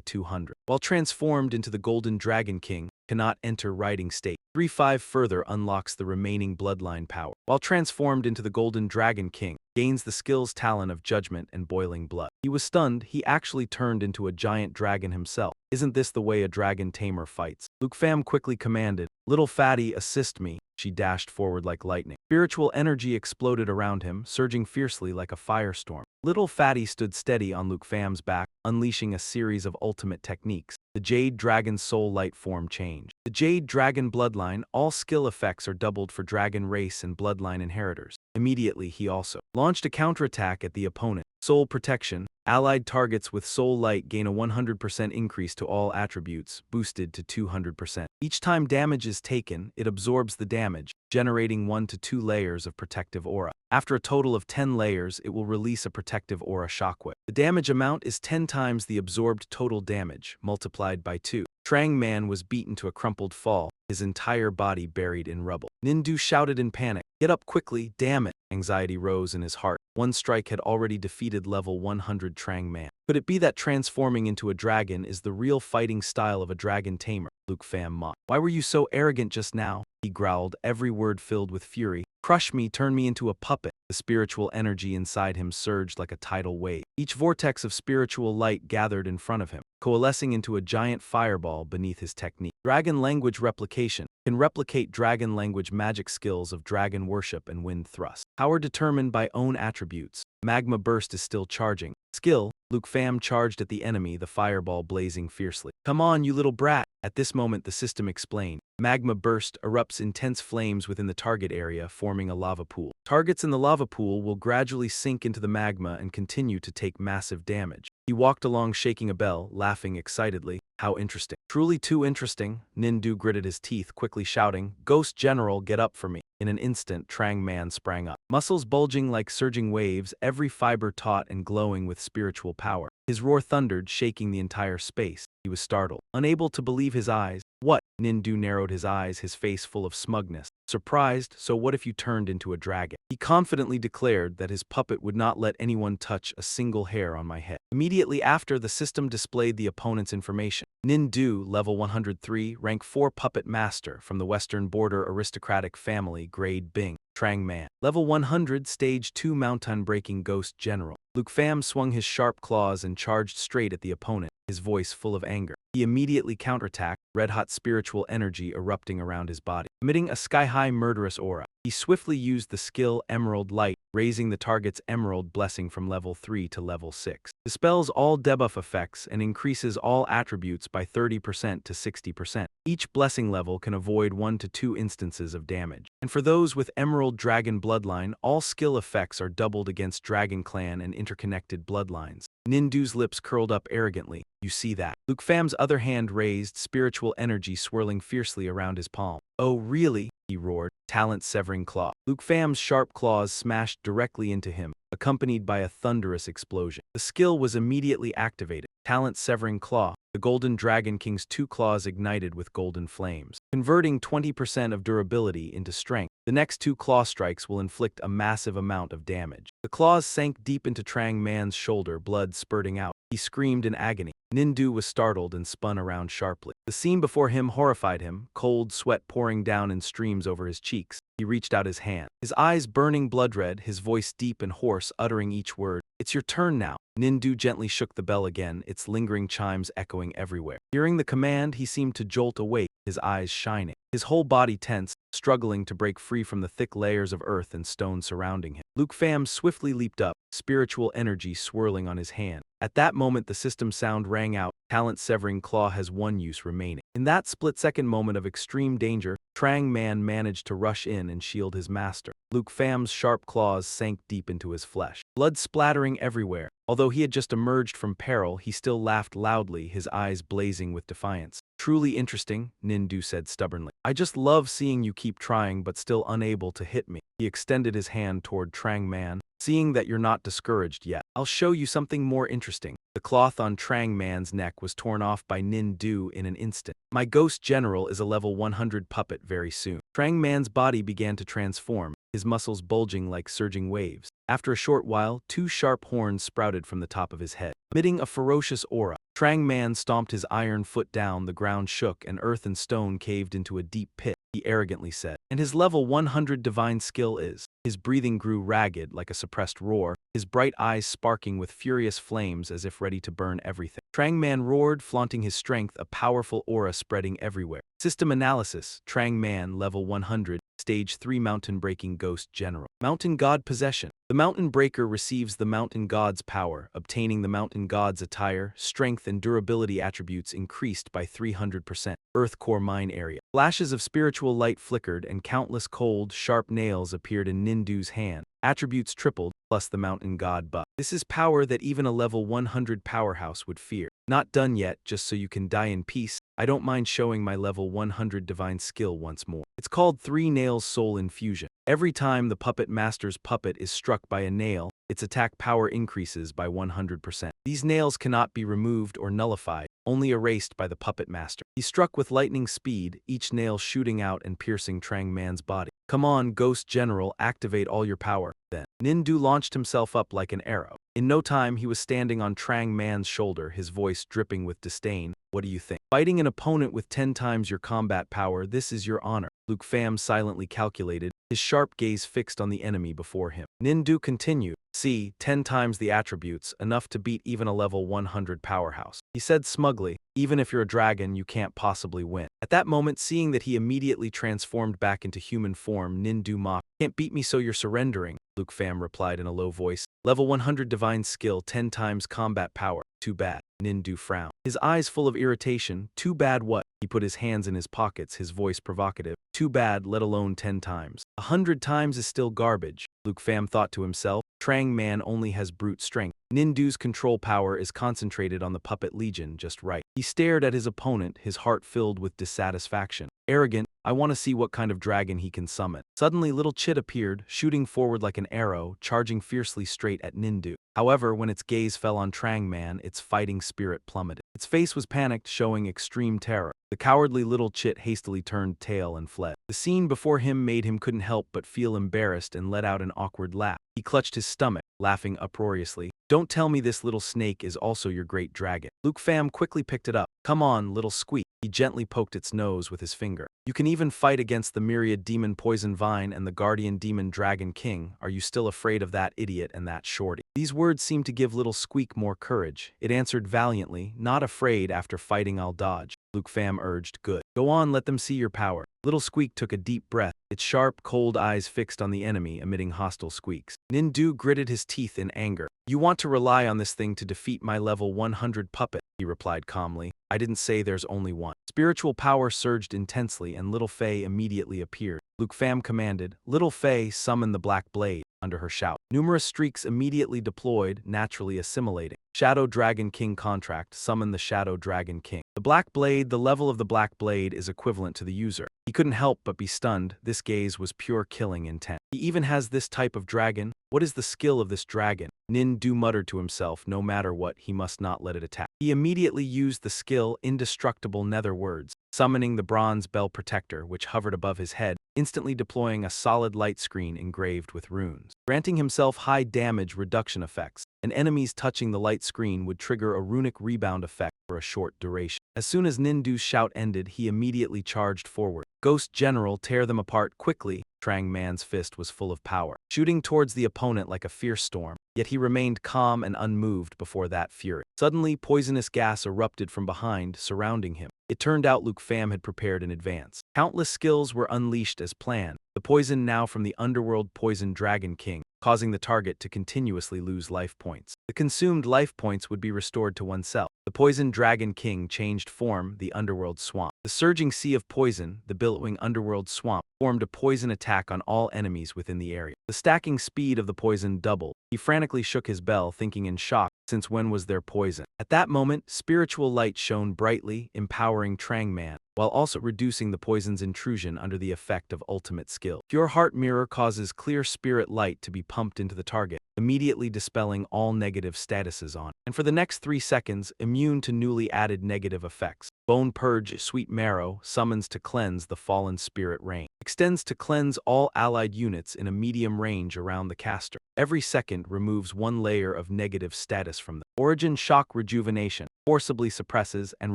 200. While transformed into the Golden Dragon King, cannot enter riding state. 3-5 further unlocks the remaining bloodline power. While transformed into the Golden Dragon King, gains the skills talent of judgment and boiling blood. He was stunned, he actually turned into a giant dragon himself. Isn't this the way a dragon tamer fights? Luke Pham quickly commanded, Little Fatty, assist me. She dashed forward like lightning. Spiritual energy exploded around him, surging fiercely like a firestorm. Little Fatty stood steady on Luke Pham's back, unleashing a series of ultimate techniques. The Jade Dragon's soul light form change. The Jade Dragon bloodline, all skill effects are doubled for dragon race and bloodline inheritors. Immediately, he also launched a counterattack at the opponent. Soul protection. Allied targets with soul light gain a 100% increase to all attributes, boosted to 200%. Each time damage is taken, it absorbs the damage, generating 1 to 2 layers of protective aura. After a total of 10 layers, it will release a protective aura shockwave. The damage amount is 10 times the absorbed total damage, multiplied by 2. Trang Man was beaten to a crumpled fall, his entire body buried in rubble. Nindu shouted in panic, get up quickly, damn it. Anxiety rose in his heart. One strike had already defeated level 100 Trang Man. Could it be that transforming into a dragon is the real fighting style of a dragon tamer? Luke Pham mocked. Why were you so arrogant just now? He growled, every word filled with fury. Crush me, turn me into a puppet. The spiritual energy inside him surged like a tidal wave. Each vortex of spiritual light gathered in front of him, coalescing into a giant fireball beneath his technique. Dragon language replication can replicate dragon language magic skills of dragon worship and wind thrust. Power determined by own attributes. Magma burst is still charging. Skill, Luke Pham charged at the enemy, the fireball blazing fiercely. Come on, you little brat. At this moment, the system explained. Magma burst erupts intense flames within the target area, forming a lava pool. Targets in the lava pool will gradually sink into the magma and continue to take massive damage. He walked along shaking a bell, laughing excitedly. How interesting. Truly too interesting. Nindu gritted his teeth, quickly shouting, Ghost General, get up for me. In an instant, Trang Man sprang up. Muscles bulging like surging waves, every fiber taut and glowing with spiritual power. His roar thundered, shaking the entire space. He was startled, unable to believe his eyes. What? Nindu narrowed his eyes, his face full of smugness. Surprised, so what if you turned into a dragon? He confidently declared that his puppet would not let anyone touch a single hair on my head. Immediately after, the system displayed the opponent's information. Nindu, level 103, rank 4 puppet master from the western border aristocratic family, grade Bing. Trang Man, level 100, stage 2 mountain breaking ghost general. Luke Pham swung his sharp claws and charged straight at the opponent. his voice full of anger. He immediately counterattacked, red-hot spiritual energy erupting around his body, emitting a sky-high murderous aura. He swiftly used the skill Emerald Light, raising the target's emerald blessing from level 3 to level 6. Dispels all debuff effects and increases all attributes by 30% to 60%. Each blessing level can avoid 1 to 2 instances of damage. And for those with Emerald Dragon bloodline, all skill effects are doubled against Dragon Clan and interconnected bloodlines. Nindu's lips curled up arrogantly. You see that? Luke Fam's other hand raised, spiritual energy swirling fiercely around his palm. Oh really? He roared, talent-severing claw. Luke Fam's sharp claws smashed directly into him, accompanied by a thunderous explosion. The skill was immediately activated. Talent-severing claw. The Golden Dragon King's 2 claws ignited with golden flames, converting 20% of durability into strength. The next 2 claw strikes will inflict a massive amount of damage. The claws sank deep into Trang Man's shoulder, blood spurting out. He screamed in agony. Nindu was startled and spun around sharply. The scene before him horrified him, cold sweat pouring down in streams over his cheeks. He reached out his hand, his eyes burning blood red, his voice deep and hoarse, uttering each word. It's your turn now. Nindu gently shook the bell again, its lingering chimes echoing everywhere. Hearing the command, he seemed to jolt awake, his eyes shining, his whole body tense, struggling to break free from the thick layers of earth and stone surrounding him. Luke Pham swiftly leaped up, spiritual energy swirling on his hand. At that moment the system sound rang out, talent-severing claw has 1 use remaining. In that split-second moment of extreme danger, Trang Man managed to rush in and shield his master. Luke Pham's sharp claws sank deep into his flesh, blood splattering everywhere. Although he had just emerged from peril, he still laughed loudly, his eyes blazing with defiance. Truly interesting, Nindu said stubbornly. I just love seeing you keep trying but still unable to hit me. He extended his hand toward Trang Man. Seeing that you're not discouraged yet, I'll show you something more interesting. The cloth on Trang Man's neck was torn off by Nindu in an instant. My ghost general is a level 100 puppet very soon. Trang Man's body began to transform, his muscles bulging like surging waves. After a short while, 2 sharp horns sprouted from the top of his head, emitting a ferocious aura. Trang Man stomped his iron foot down, the ground shook, and earth and stone caved into a deep pit, he arrogantly said. And his level 100 divine skill is. His breathing grew ragged like a suppressed roar, his bright eyes sparking with furious flames as if ready to burn everything. Trang Man roared, flaunting his strength, a powerful aura spreading everywhere. System analysis, Trang Man, level 100, Stage 3 Mountain Breaking Ghost General. Mountain God Possession. The Mountain Breaker receives the Mountain God's power, obtaining the Mountain God's attire, strength and durability attributes increased by 300%. Earth Core Mine Area. Flashes of spiritual light flickered and countless cold, sharp nails appeared in Nindu's hand. Attributes tripled, plus the Mountain God buff. This is power that even a level 100 powerhouse would fear. Not done yet, just so you can die in peace. I don't mind showing my level 100 divine skill once more. It's called 3 Nails Soul Infusion. Every time the puppet master's puppet is struck by a nail, its attack power increases by 100%. These nails cannot be removed or nullified, only erased by the puppet master. He struck with lightning speed, each nail shooting out and piercing Trang Man's body. Come on, Ghost General, activate all your power. Then, Nindu launched himself up like an arrow. In no time, he was standing on Trang Man's shoulder, his voice dripping with disdain. What do you think? Fighting an opponent with 10 times your combat power, this is your honor. Luke Pham silently calculated, his sharp gaze fixed on the enemy before him. Nindu continued, see, 10 times the attributes, enough to beat even a level 100 powerhouse. He said smugly, even if you're a dragon, you can't possibly win. At that moment, seeing that he immediately transformed back into human form, Nindu mocked, can't beat me so you're surrendering, Luke Pham replied in a low voice. Level 100 divine skill, 10 times combat power. Too bad. Nindu frowned, his eyes full of irritation. Too bad what? He put his hands in his pockets, his voice provocative. Too bad, let alone 10 times. 100 times is still garbage, Luke Pham thought to himself. Trang Man only has brute strength. Nindu's control power is concentrated on the puppet legion just right. He stared at his opponent, his heart filled with dissatisfaction. Arrogant, I want to see what kind of dragon he can summon. Suddenly little Chit appeared, shooting forward like an arrow, charging fiercely straight at Nindu. However, when its gaze fell on Trang Man, its fighting spirit plummeted. Its face was panicked, showing extreme terror. The cowardly little Chit hastily turned tail and fled. The scene before him made him couldn't help but feel embarrassed and let out an awkward laugh. He clutched his stomach, laughing uproariously. Don't tell me this little snake is also your great dragon. Luke Pham quickly picked it up. Come on, little squeak. He gently poked its nose with his finger. You can even fight against the myriad demon Poison Vine and the guardian demon Dragon King. Are you still afraid of that idiot and that shorty? These words seemed to give little Squeak more courage. It answered valiantly, "Not afraid, after fighting I'll dodge." Luke Pham urged, "Good. Go on, let them see your power." Little Squeak took a deep breath, its sharp, cold eyes fixed on the enemy, emitting hostile squeaks. Nindu gritted his teeth in anger. "You want to rely on this thing to defeat my level 100 puppet," he replied calmly. "I didn't say there's only one." Spiritual power surged intensely, and Little Fei immediately appeared. Luke Pham commanded, "Little Fei, summon the Black Blade." Under her shout, numerous streaks immediately deployed, naturally assimilating. Shadow Dragon King contract, summon the Shadow Dragon King. The Black Blade, the level of the Black Blade is equivalent to the user. He couldn't help but be stunned. This gaze was pure killing intent. He even has this type of dragon? What is the skill of this dragon? Nindu muttered to himself, no matter what, he must not let it attack. He immediately used the skill Indestructible Nether Words, summoning the bronze bell protector which hovered above his head, instantly deploying a solid light screen engraved with runes, granting himself high damage reduction effects, and enemies touching the light screen would trigger a runic rebound effect for a short duration. As soon as Nindu's shout ended, he immediately charged forward. Ghost General, tear them apart quickly. Trang Man's fist was full of power, shooting towards the opponent like a fierce storm, yet he remained calm and unmoved before that fury. Suddenly, poisonous gas erupted from behind, surrounding him. It turned out Luke Pham had prepared in advance. Countless skills were unleashed as planned. The poison now from the underworld Poison Dragon King, causing the target to continuously lose life points. The consumed life points would be restored to oneself. The Poison Dragon King changed form, the underworld swamp. The surging sea of poison, the billowing underworld swamp, formed a poison attack on all enemies within the area. The stacking speed of the poison doubled. He frantically shook his bell, thinking in shock, since when was there poison? At that moment, spiritual light shone brightly, empowering Trang Man, while also reducing the poison's intrusion under the effect of ultimate skill. Pure Heart Mirror causes clear spirit light to be pumped into the target, immediately dispelling all negative statuses on it. And for the next 3 seconds, immune to newly added negative effects. Bone Purge Sweet Marrow summons to cleanse the fallen spirit rain. Extends to cleanse all allied units in a medium range around the caster. Every second removes 1 layer of negative status from them. Origin Shock Rejuvenation forcibly suppresses and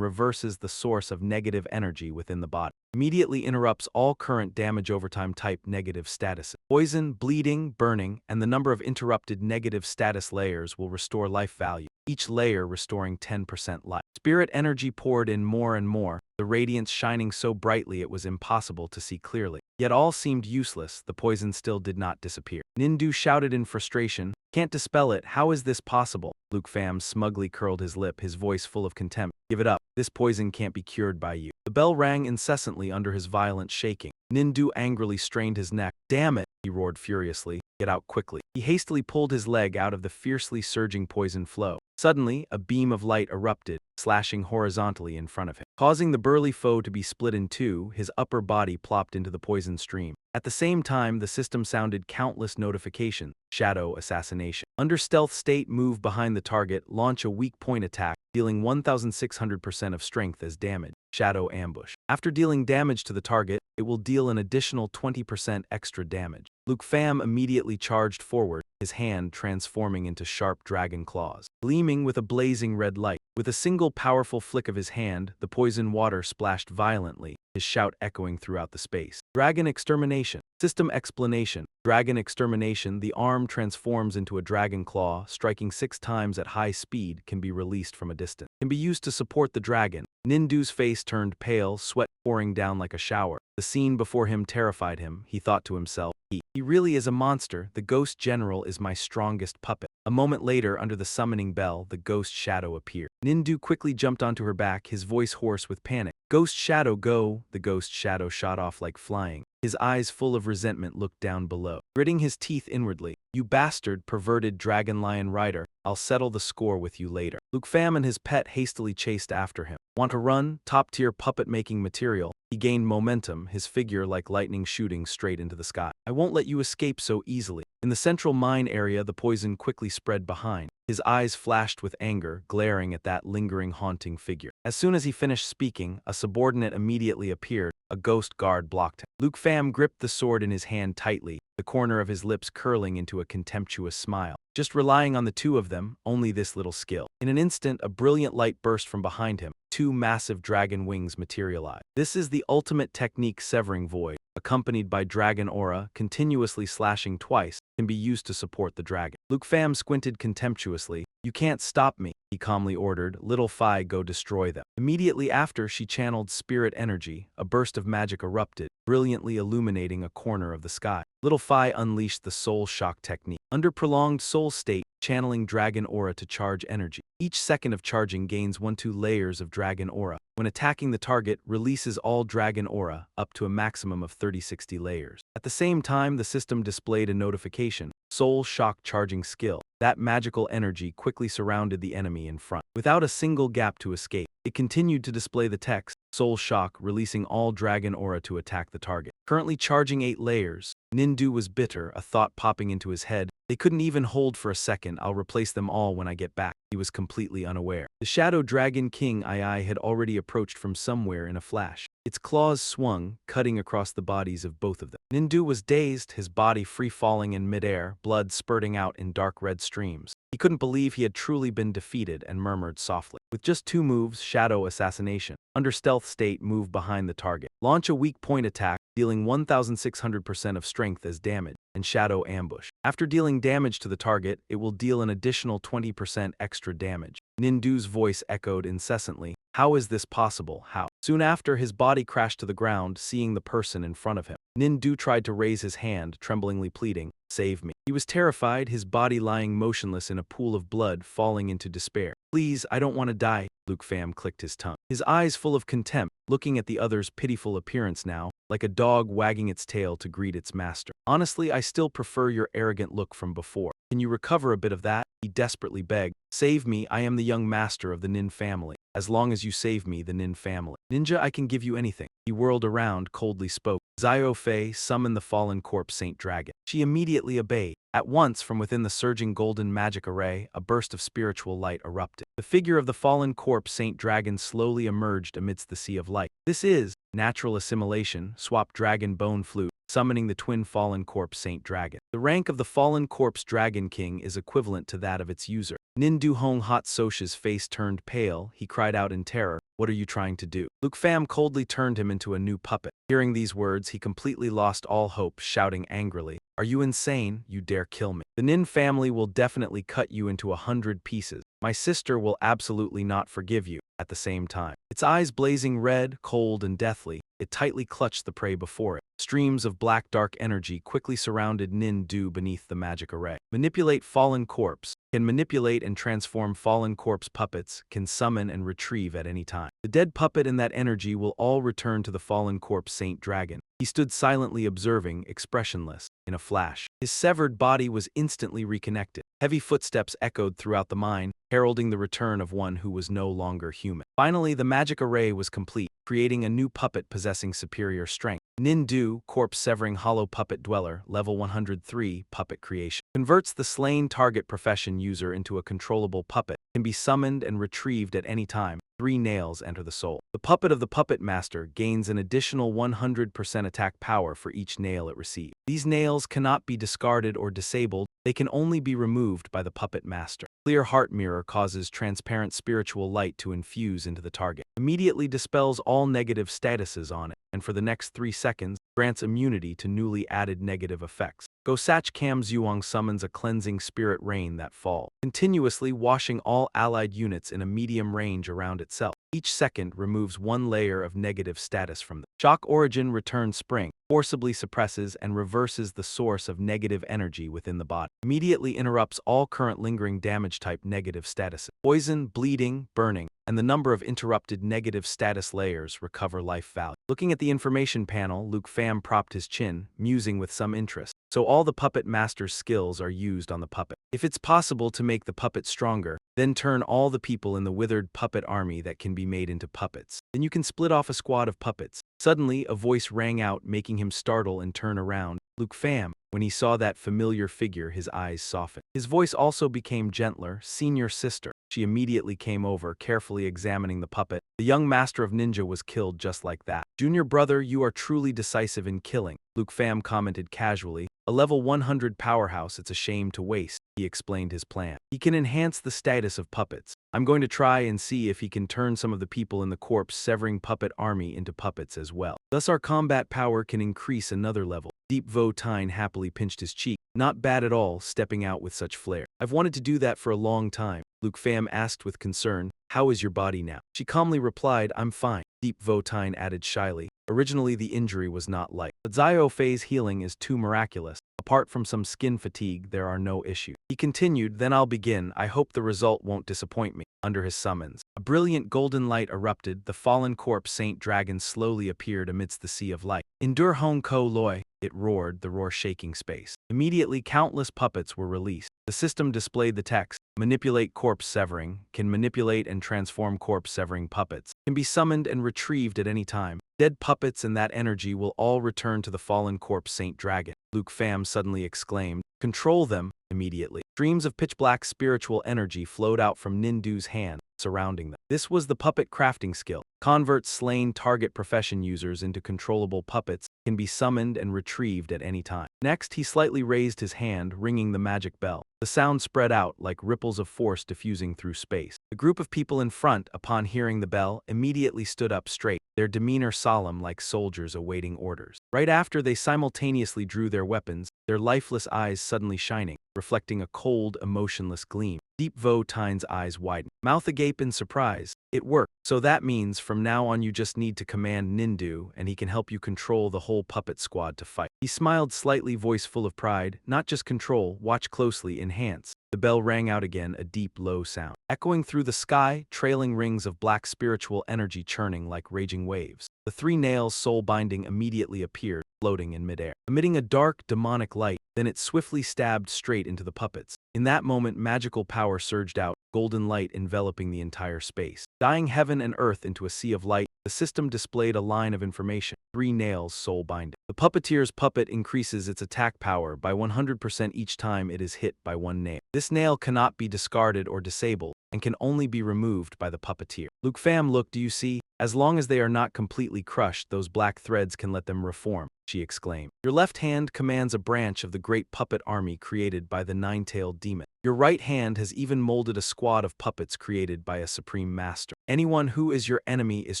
reverses the source of negative energy within the body. Immediately interrupts all current damage overtime type negative statuses. Poison, bleeding, burning, and the number of interrupted negative status layers will restore life value, each layer restoring 10% life. Spirit energy poured in more and more, the radiance shining so brightly it was impossible to see clearly. Yet all seemed useless, the poison still did not disappear. Nindu shouted in frustration, "Can't dispel it, how is this possible?" Luke Pham smugly curled his lip, his voice full of contempt. "Give it up, this poison can't be cured by you." The bell rang incessantly under his violent shaking. Nindu angrily strained his neck. "Damn it," he roared furiously. "Get out quickly." He hastily pulled his leg out of the fiercely surging poison flow. Suddenly, a beam of light erupted, slashing horizontally in front of him. Causing the burly foe to be split in two, his upper body plopped into the poison stream. At the same time, the system sounded countless notifications. Shadow Assassination. Under stealth state, move behind the target, launch a weak point attack, dealing 1600% of strength as damage. Shadow Ambush. After dealing damage to the target, it will deal an additional 20% extra damage. Luke Pham immediately charged forward, his hand transforming into sharp dragon claws, gleaming with a blazing red light. With a single powerful flick of his hand, the poison water splashed violently, his shout echoing throughout the space. Dragon Extermination. System Explanation. Dragon Extermination. The arm transforms into a dragon claw, striking 6 times at high speed, can be released from a distance. Can be used to support the dragon. Nindu's face turned pale, sweat pouring down like a shower. The scene before him terrified him. He thought to himself, he really is a monster. The Ghost General is my strongest puppet. A moment later, under the summoning bell, the Ghost Shadow appeared. Nindu quickly jumped onto her back, his voice hoarse with panic. "Ghost Shadow, go!" The Ghost Shadow shot off like flying. His eyes full of resentment looked down below, gritting his teeth inwardly. "You bastard, perverted dragon lion rider. I'll settle the score with you later." Luke Pham and his pet hastily chased after him. Want to run? Top-tier puppet-making material. He gained momentum, his figure like lightning shooting straight into the sky. "I won't let you escape so easily." In the central mine area, the poison quickly spread behind. His eyes flashed with anger, glaring at that lingering, haunting figure. As soon as he finished speaking, a subordinate immediately appeared. A ghost guard blocked him. Luke Pham gripped the sword in his hand tightly, the corner of his lips curling into a contemptuous smile. Just relying on the two of them, only this little skill. In an instant, a brilliant light burst from behind him. 2 massive dragon wings materialized. This is the ultimate technique, Severing Void, accompanied by dragon aura, continuously slashing twice. can be used to support the dragon. Luke Pham squinted contemptuously. You can't stop me, he calmly ordered. Little Phi, go destroy them. Immediately after, she channeled spirit energy. A burst of magic erupted, brilliantly illuminating a corner of the sky. Little Phi unleashed the soul shock technique. Under prolonged soul state, channeling dragon aura to charge energy. Each second of charging gains 1-2 layers of dragon aura. When attacking the target, releases all dragon aura, up to a maximum of 30-60 layers. At the same time, the system displayed a notification. Soul shock charging skill. That magical energy quickly surrounded the enemy in front. Without a single gap to escape, it continued to display the text, Soul Shock, releasing all dragon aura to attack the target. Currently charging 8 layers, Nindu was bitter, a thought popping into his head. They couldn't even hold for a second. I'll replace them all when I get back. He was completely unaware. The Shadow Dragon King Ai had already approached from somewhere in a flash. Its claws swung, cutting across the bodies of both of them. Nindu was dazed, his body free-falling in midair, blood spurting out in dark red streams. He couldn't believe he had truly been defeated and murmured softly. With just 2 moves, Shadow Assassination. Under stealth state, move behind the target. Launch a weak point attack, dealing 1,600% of strength as damage, and Shadow Ambush. After dealing damage to the target, it will deal an additional 20% extra damage. Nindu's voice echoed incessantly. How is this possible? How? Soon after, his body crashed to the ground, seeing the person in front of him. Nindu tried to raise his hand, tremblingly pleading, "Save me." He was terrified, his body lying motionless in a pool of blood, falling into despair. "Please, I don't want to die." Luke Pham clicked his tongue, his eyes full of contempt, looking at the other's pitiful appearance now, like a dog wagging its tail to greet its master. "Honestly, I still prefer your arrogant look from before. Can you recover a bit of that?" He desperately begged. "Save me, I am the young master of the Nin family. As long as you save me, the Nin family. Ninja, I can give you anything." He whirled around, coldly spoke. Zio Fei, summon the fallen corpse Saint Dragon. She immediately obeyed. At once, from within the surging golden magic array, a burst of spiritual light erupted. The figure of the fallen corpse Saint Dragon slowly emerged amidst the sea of light. This is natural assimilation, swap dragon bone flute, summoning the twin fallen corpse Saint Dragon. The rank of the fallen corpse Dragon King is equivalent to that of its user. Nindu Hong Hot Sosh's face turned pale. He cried out in terror, "What are you trying to do?" Luke Pham coldly turned him into a new puppet. Hearing these words, he completely lost all hope, shouting angrily, "Are you insane? You dare kill me? The Nin family will definitely cut you into 100 pieces. My sister will absolutely not forgive you." At the same time, its eyes blazing red, cold, and deathly, it tightly clutched the prey before it. Streams of black dark energy quickly surrounded Nindu beneath the magic array. Manipulate fallen corpse. Can manipulate and transform fallen corpse puppets, can summon and retrieve at any time. The dead puppet and that energy will all return to the fallen corpse Saint Dragon. He stood silently observing, expressionless. In a flash, his severed body was instantly reconnected. Heavy footsteps echoed throughout the mine, heralding the return of one who was no longer human. Finally, the magic array was complete, creating a new puppet possessing superior strength. Nindu, corpse-severing hollow puppet dweller, level 103, puppet creation. Converts the slain target profession user into a controllable puppet, can be summoned and retrieved at any time. 3 nails enter the soul. The puppet of the puppet master gains an additional 100% attack power for each nail it receives. These nails cannot be discarded or disabled, they can only be removed by the puppet master. Clear heart mirror causes transparent spiritual light to infuse into the target. Immediately dispels all negative statuses on it, and for the next 3 seconds, grants immunity to newly added negative effects. Gosach Kam Zuong summons a cleansing spirit rain that fall, continuously washing all allied units in a medium range around itself. Each second removes 1 layer of negative status from them. Shock Origin Return Spring forcibly suppresses and reverses the source of negative energy within the body. Immediately interrupts all current lingering damage type negative statuses. Poison, bleeding, burning, and the number of interrupted negative status layers recover life value. Looking at the information panel, Luke Pham propped his chin, musing with some interest. So all the puppet master's skills are used on the puppet. If it's possible to make the puppet stronger, then turn all the people in the withered puppet army that can be made into puppets. Then you can split off a squad of puppets. Suddenly, a voice rang out, making him startle and turn around. Luke Pham. When he saw that familiar figure, his eyes softened. His voice also became gentler. "Senior sister." She immediately came over, carefully examining the puppet. The young master of ninja was killed just like that. "Junior brother, you are truly decisive in killing," Luke Pham commented casually. "A level 100 powerhouse, it's a shame to waste." He explained his plan. He can enhance the status of puppets. I'm going to try and see if he can turn some of the people in the corpse-severing puppet army into puppets as well. Thus our combat power can increase another level. Deep Vo Tine happily pinched his cheek. Not bad at all, stepping out with such flair. I've wanted to do that for a long time. Luke Pham asked with concern, how is your body now? She calmly replied, I'm fine. Deep Votine added shyly, originally the injury was not light. But Zio Fei's healing is too miraculous. Apart from some skin fatigue, there are no issues. He continued, then I'll begin. I hope the result won't disappoint me. Under his summons, a brilliant golden light erupted. The fallen corpse Saint Dragon slowly appeared amidst the sea of light. Endure Hong Ko Loi, it roared, the roar shaking space. Immediately, countless puppets were released. The system displayed the text, manipulate corpse severing, can manipulate and transform corpse severing puppets, can be summoned and retrieved at any time. Dead puppets and that energy will all return to the fallen corpse Saint Dragon. Luke Pham suddenly exclaimed, control them, immediately. Streams of pitch-black spiritual energy flowed out from Nindu's hand, surrounding them. This was the puppet crafting skill. Convert slain target profession users into controllable puppets, can be summoned and retrieved at any time. Next, he slightly raised his hand, ringing the magic bell. The sound spread out like ripples of force diffusing through space. The group of people in front, upon hearing the bell, immediately stood up straight, their demeanor solemn like soldiers awaiting orders. Right after, they simultaneously drew their weapons, their lifeless eyes suddenly shining, reflecting a cold, emotionless gleam. Deep Votine's eyes widened, mouth agape in surprise. It worked. So that means from now on you just need to command Nindu and he can help you control the whole puppet squad to fight. He smiled slightly, voice full of pride. Not just control, watch closely, enhance. The bell rang out again, a deep, low sound. Echoing through the sky, trailing rings of black spiritual energy churning like raging waves. The three nails soul-binding immediately appeared, floating in midair, emitting a dark, demonic light. Then it swiftly stabbed straight into the puppets. In that moment, magical power surged out, golden light enveloping the entire space. Dyeing heaven and earth into a sea of light, the system displayed a line of information. Three nails soul-binding. The puppeteer's puppet increases its attack power by 100% each time it is hit by one nail. This nail cannot be discarded or disabled, and can only be removed by the puppeteer. Luke Pham looked, do you see? As long as they are not completely crushed, those black threads can let them reform, she exclaimed. Your left hand commands a branch of the great puppet army created by the nine-tailed demon. Your right hand has even molded a squad of puppets created by a supreme master. Anyone who is your enemy is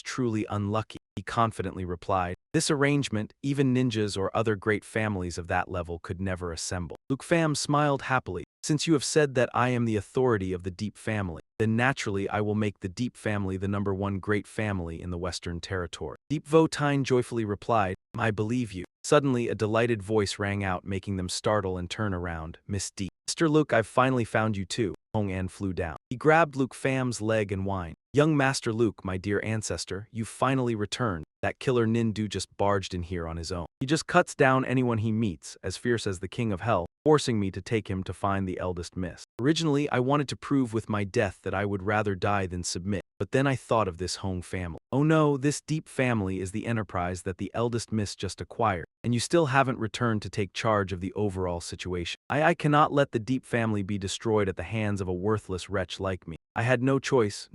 truly unlucky, he confidently replied. This arrangement, even ninjas or other great families of that level could never assemble. Luke Pham smiled happily. Since you have said that I am the authority of the Deep family, then naturally I will make the Deep family the #1 great family in the Western Territory. Deep Votine joyfully replied, I believe you. Suddenly, a delighted voice rang out, making them startle and turn around. Miss Deep. Mr. Luke, I've finally found you too. Hong An flew down. He grabbed Luke Pham's leg and whined. Young Master Luke, my dear ancestor, you've finally returned. That killer Nindu just barged in here on his own. He just cuts down anyone he meets, as fierce as the king of hell, forcing me to take him to find the eldest miss. Originally, I wanted to prove with my death that I would rather die than submit, but then I thought of this Hong family. Oh no, this Deep family is the enterprise that the eldest miss just acquired, and you still haven't returned to take charge of the overall situation. I cannot let the Deep family be destroyed at the hands of a worthless wretch like me. I had no choice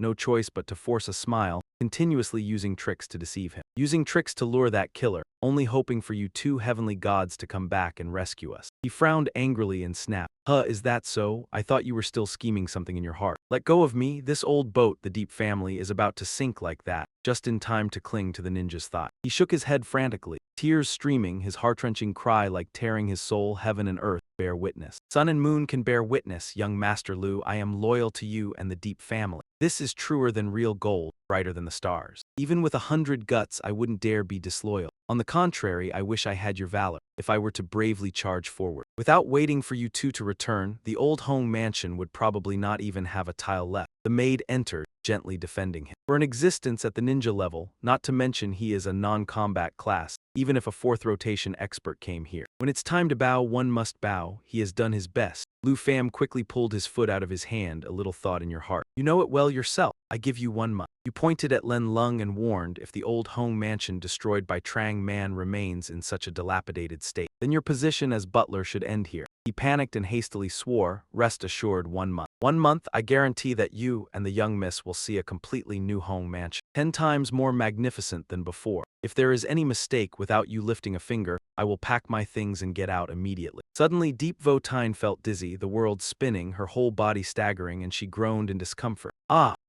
but to force a smile, continuously using tricks to deceive him. Using tricks to lure that killer, only hoping for you two heavenly gods to come back and rescue us. He frowned angrily and snapped. Is that so? I thought you were still scheming something in your heart. Let go of me, this old boat the Deep family is about to sink like that, just in time to cling to the ninja's thigh. He shook his head frantically, tears streaming, his heart-wrenching cry like tearing his soul. Heaven and earth bear witness. Sun and moon can bear witness, young Master Lu, I am loyal to you and the Deep family. This is truer than real gold, brighter than the stars. Even with 100 guts, I wouldn't dare be disloyal. On the contrary, I wish I had your valor, if I were to bravely charge forward. Without waiting for you two to return, the old Hong mansion would probably not even have a tile left. The maid entered, gently defending him. For an existence at the ninja level, not to mention he is a non-combat class, even if a 4th rotation expert came here. When it's time to bow, one must bow. He has done his best. Lu Pham quickly pulled his foot out of his hand, a little thought in your heart. You know it well yourself. I give you 1 month. You pointed at Len Lung and warned if the old Hong mansion destroyed by Trang Man remains in such a dilapidated state, then your position as butler should end here. He panicked and hastily swore, rest assured 1 month. 1 month, I guarantee that you and the young miss will see a completely new Hong mansion, 10 times more magnificent than before. If there is any mistake without you lifting a finger, I will pack my things and get out immediately. Suddenly, Deep Votine felt dizzy, the world spinning, her whole body staggering, and she groaned in discomfort.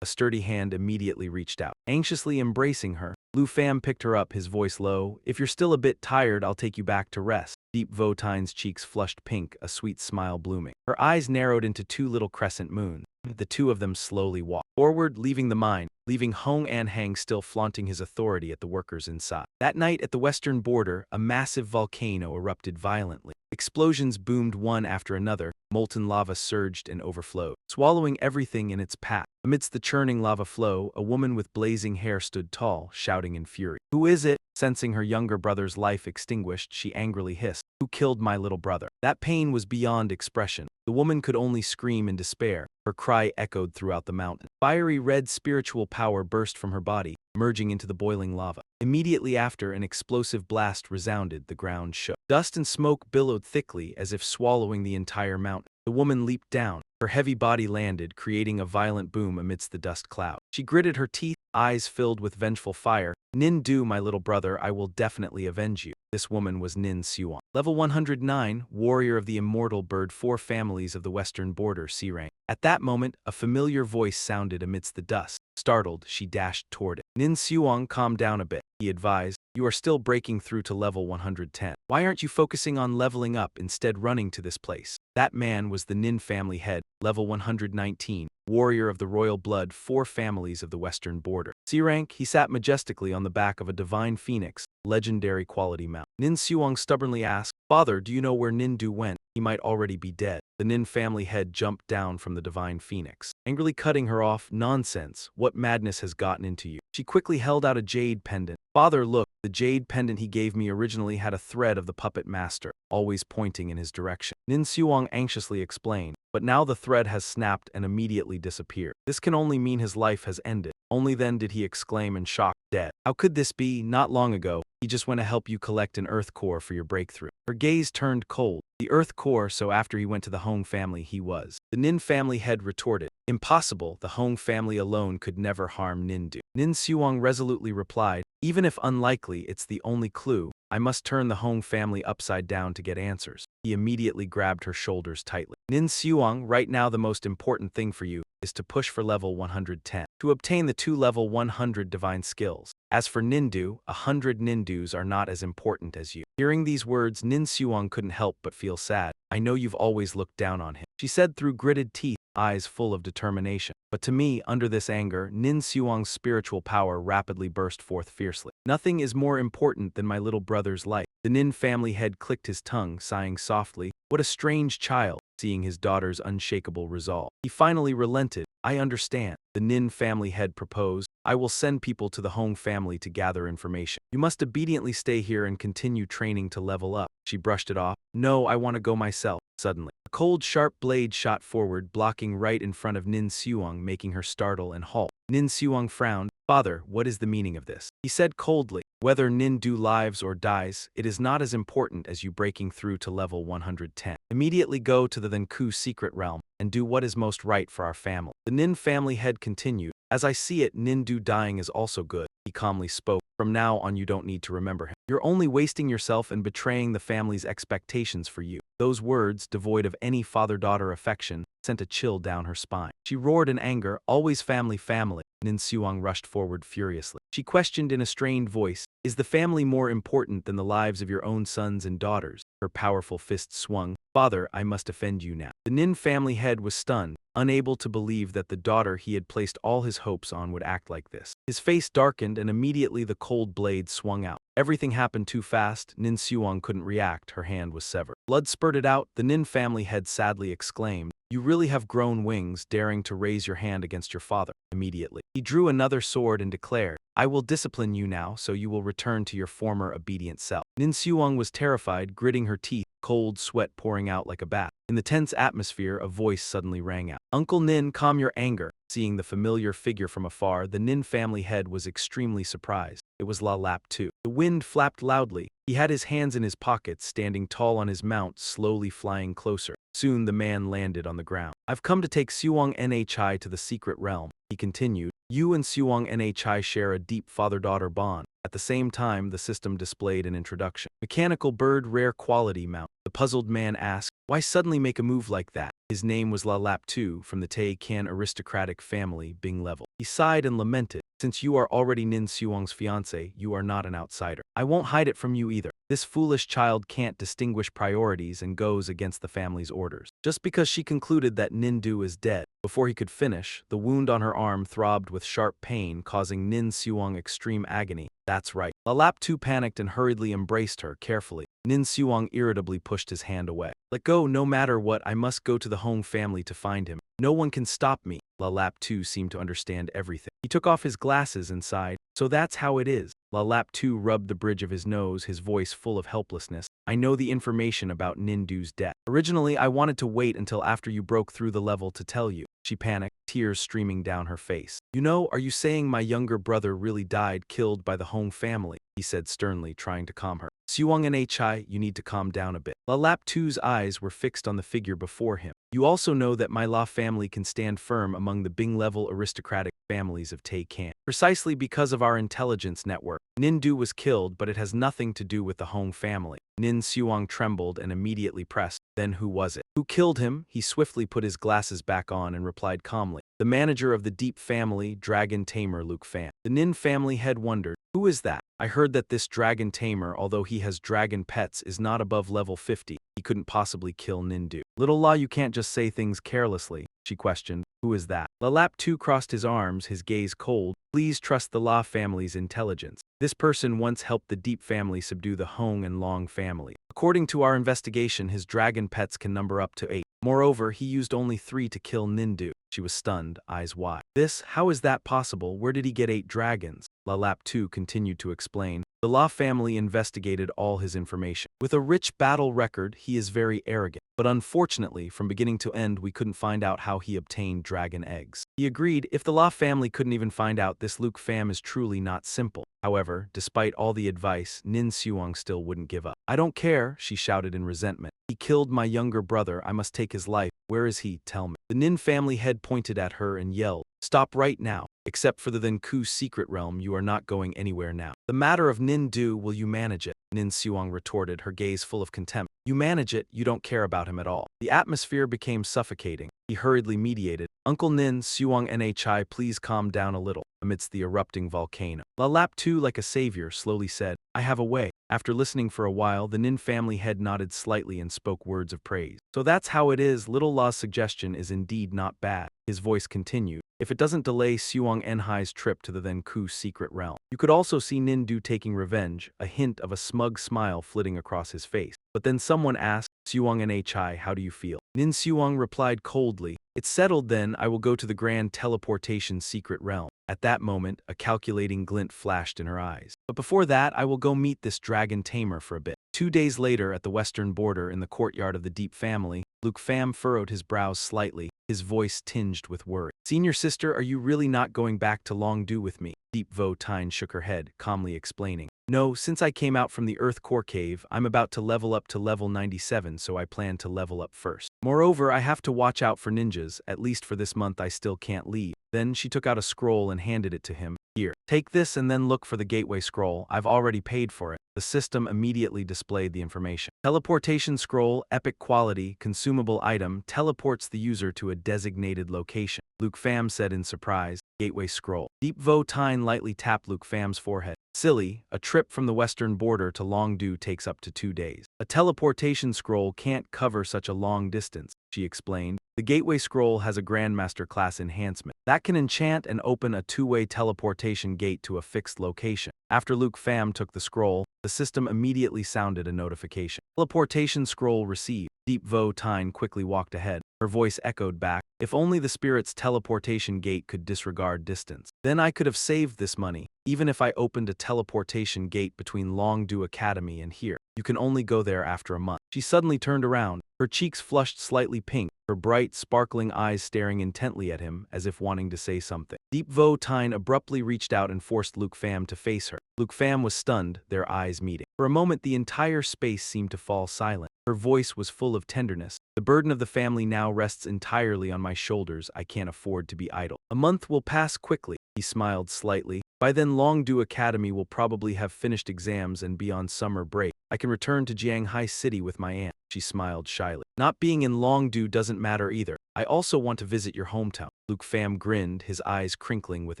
A a sturdy hand immediately reached out. Anxiously embracing her, Lu Fam picked her up, his voice low. If you're still a bit tired, I'll take you back to rest. Deep Votine's cheeks flushed pink, a sweet smile blooming. Her eyes narrowed into two little crescent moons. The two of them slowly walked forward, leaving the mine, leaving Hong An Hang still flaunting his authority at the workers inside. That night at the western border, a massive volcano erupted violently. Explosions boomed one after another, molten lava surged and overflowed, swallowing everything in its path. Amidst the churning lava flow, a woman with blazing hair stood tall, shouting in fury. "Who is it?" Sensing her younger brother's life extinguished, she angrily hissed, "Who killed my little brother?" That pain was beyond expression. The woman could only scream in despair. Her cry echoed throughout the mountain. Fiery red spiritual power burst from her body, merging into the boiling lava. Immediately after, an explosive blast resounded, the ground shook. Dust and smoke billowed thickly as if swallowing the entire mountain. The woman leaped down. Her heavy body landed, creating a violent boom amidst the dust cloud. She gritted her teeth, eyes filled with vengeful fire. "Nin Du, my little brother, I will definitely avenge you." This woman was Nin Suong. Level 109, warrior of the immortal bird, 4 families of the western border, C rank. At that moment, a familiar voice sounded amidst the dust. Startled, she dashed toward it. Nin Suong, calm down a bit, he advised. "You are still breaking through to level 110. Why aren't you focusing on leveling up, instead running to this place?" That man was the Nin family head, level 119, warrior of the royal blood, 4 families of the western border. C rank, he sat majestically on the back of a divine phoenix, legendary quality mount. Nin Suong stubbornly asked, "Father, do you know where Nin Du went? He might already be dead." The Nin family head jumped down from the divine phoenix, angrily cutting her off. "Nonsense, what madness has gotten into you?" She quickly held out a jade pendant. "Father, look, the jade pendant he gave me originally had a thread of the puppet master, always pointing in his direction." Nin Suong anxiously explained, "But now the thread has snapped and immediately disappeared. This can only mean his life has ended." Only then did he exclaim in shock, "Dead? How could this be? Not long ago, he just went to help you collect an earth core for your breakthrough." Her gaze turned cold. "The earth core, so after he went to the Hong family he was." The Nin family head retorted, "Impossible, the Hong family alone could never harm Nin Du." Nin Suong resolutely replied, "Even if unlikely, it's the only clue. I must turn the Hong family upside down to get answers." He immediately grabbed her shoulders tightly. "Nin Suong, right now the most important thing for you is to push for level 110, to obtain the 2 level 100 divine skills. As for Nindu, 100 Nindus are not as important as you." Hearing these words, Nin Suong couldn't help but feel sad. "I know you've always looked down on him," she said through gritted teeth, eyes full of determination. But to me, under this anger, Nin Suong's spiritual power rapidly burst forth fiercely. "Nothing is more important than my little brother's life." The Nin family head clicked his tongue, sighing softly. What a strange child, seeing his daughter's unshakable resolve. He finally relented. "I understand." The Nin family head proposed, "I will send people to the Hong family to gather information. You must obediently stay here and continue training to level up." She brushed it off. "No, I want to go myself." Suddenly, a cold, sharp blade shot forward, blocking right in front of Nin Suong, making her startle and halt. Nin Suong frowned. "Father, what is the meaning of this?" he said coldly. "Whether Nin Du lives or dies, it is not as important as you breaking through to level 110. Immediately go to the Thenku secret realm and do what is most right for our family." The Nin family head continued, "As I see it, Nin Du dying is also good." He calmly spoke. "From now on you don't need to remember him. You're only wasting yourself and betraying the family's expectations for you." Those words, devoid of any father-daughter affection, sent a chill down her spine. She roared in anger, "Always family, family." Nin Suong rushed forward furiously. She questioned in a strained voice, "Is the family more important than the lives of your own sons and daughters?" Her powerful fist swung. "Father, I must offend you now." The Nin family head was stunned, unable to believe that the daughter he had placed all his hopes on would act like this. His face darkened and immediately the cold blade swung out. Everything happened too fast. Nin Suong couldn't react, her hand was severed. Blood spurted out. The Nin family head sadly exclaimed, "You really have grown wings, daring to raise your hand against your father." Immediately, he drew another sword and declared, "I will discipline you now so you will return to your former obedient self." Nin Suong was terrified, gritting her teeth, cold sweat pouring out like a bath. In the tense atmosphere, a voice suddenly rang out. "Uncle Nin, calm your anger." Seeing the familiar figure from afar, the Nin family head was extremely surprised. It was La Lap too. The wind flapped loudly. He had his hands in his pockets, standing tall on his mount, slowly flying closer. Soon the man landed on the ground. I've come to take Suong Nhi to the secret realm, he continued. You and Suong Nhi share a deep father-daughter bond. At the same time, the system displayed an introduction. Mechanical bird, rare quality mount. The puzzled man asked, why suddenly make a move like that? His name was La Lap Tu, from the Tay Can aristocratic family, Bing level. He sighed and lamented, since you are already Nin Suong's fiancé, you are not an outsider. I won't hide it from you either. This foolish child can't distinguish priorities and goes against the family's orders. Just because she concluded that Nindu is dead. Before he could finish, the wound on her arm throbbed with sharp pain, causing Nin Suong extreme agony. That's right. La Lap Tu panicked and hurriedly embraced her carefully. Nin Suong irritably pushed his hand away. Let go, no matter what, I must go to the Hong family to find him. No one can stop me. La Lap Tu seemed to understand everything. He took off his glasses and sighed. So that's how it is. La Lap Tu rubbed the bridge of his nose, his voice full of helplessness. I know the information about Nindu's death. Originally, I wanted to wait until after you broke through the level to tell you. She panicked, tears streaming down her face. You know, are you saying my younger brother really died killed by the Hong family? He said sternly, trying to calm her. Suong Nhi, you need to calm down a bit. La Lap Tu's eyes were fixed on the figure before him. You also know that my La family can stand firm among the Bing-level aristocratic families of Tay Can. Precisely because of our intelligence network, Nindu was killed, but it has nothing to do with the Hong family. Nin Suong trembled and immediately pressed. Then who was it? Who killed him? He swiftly put his glasses back on and replied calmly. The manager of the Deep family, Dragon Tamer Luke Fan. The Nin family head wondered, who is that? I heard that this Dragon Tamer, although he has dragon pets, is not above level 50. He couldn't possibly kill Nindu. Little La, you can't just say things carelessly, she questioned. Who is that? La Lap Tu crossed his arms, his gaze cold. Please trust the La family's intelligence. This person once helped the Deep family subdue the Hong and Long family. According to our investigation, his dragon pets can number up to 8. Moreover, he used only 3 to kill Nindu. She was stunned, eyes wide. How is that possible? Where did he get 8 dragons? La Lap Tu continued to explain. The La family investigated all his information. With a rich battle record, he is very arrogant. But unfortunately, from beginning to end, we couldn't find out how he obtained dragon eggs. He agreed, if the La family couldn't even find out, this Luke fam is truly not simple. However, despite all the advice, Nin Suong still wouldn't give up. I don't care, she shouted in resentment. He killed my younger brother, I must take his life. Where is he? Tell me. The Nin family head pointed at her and yelled, stop right now. Except for the Thenku's secret realm, you are not going anywhere now. The matter of Nindu, will you manage it? Nin Suong retorted, her gaze full of contempt. You manage it, you don't care about him at all. The atmosphere became suffocating. He hurriedly mediated. Uncle Nin, Suong Nhi, please calm down a little. Amidst the erupting volcano, La Lap Tu, like a savior, slowly said, I have a way. After listening for a while, the Nin family head nodded slightly and spoke words of praise. So that's how it is. Little La's suggestion is indeed not bad. His voice continued. If it doesn't delay Suong Nhi's trip to the Thenku secret realm. You could also see Nindu taking revenge, a hint of a smug smile flitting across his face. But then someone asked, Suong Nhi, how do you feel? Nin Suong replied coldly, it's settled then, I will go to the grand teleportation secret realm. At that moment, a calculating glint flashed in her eyes. But before that, I will go meet this dragon tamer for a bit. 2 days later, at the western border in the courtyard of the Deep family, Luke Pham furrowed his brows slightly, his voice tinged with worry. Senior sister, are you really not going back to Longdu with me? Deep Vo Tine shook her head, calmly explaining. No, since I came out from the Earth Core Cave, I'm about to level up to level 97, so I plan to level up first. Moreover, I have to watch out for ninjas, at least for this month I still can't leave. Then she took out a scroll and handed it to him. Here, take this and then look for the gateway scroll. I've already paid for it. The system immediately displayed the information. Teleportation scroll, epic quality, consumable item, teleports the user to a designated location. Luke Pham said in surprise, gateway scroll. Deep Vo Tine lightly tapped Luke Pham's forehead. Silly, a trip from the western border to Longdu takes up to 2 days. A teleportation scroll can't cover such a long distance, she explained. The gateway scroll has a Grandmaster class enhancement that can enchant and open a 2-way teleportation gate to a fixed location. After Luke Pham took the scroll, the system immediately sounded a notification. Teleportation scroll received. Deep Vo Tine quickly walked ahead. Her voice echoed back. If only the spirit's teleportation gate could disregard distance. Then I could have saved this money, even if I opened a teleportation gate between Longdu Academy and here. You can only go there after a month. She suddenly turned around, her cheeks flushed slightly pink, her bright, sparkling eyes staring intently at him as if wanting to say something. Deep Vo Tine abruptly reached out and forced Luke Pham to face her. Luke Pham was stunned, their eyes meeting. For a moment, the entire space seemed to fall silent. Her voice was full of tenderness. The burden of the family now rests entirely on my shoulders. I can't afford to be idle. A month will pass quickly. He smiled slightly. By then Longdu Academy will probably have finished exams and be on summer break. I can return to Jianghai City with my aunt. She smiled shyly. Not being in Longdu doesn't matter either. I also want to visit your hometown. Luke Pham grinned, his eyes crinkling with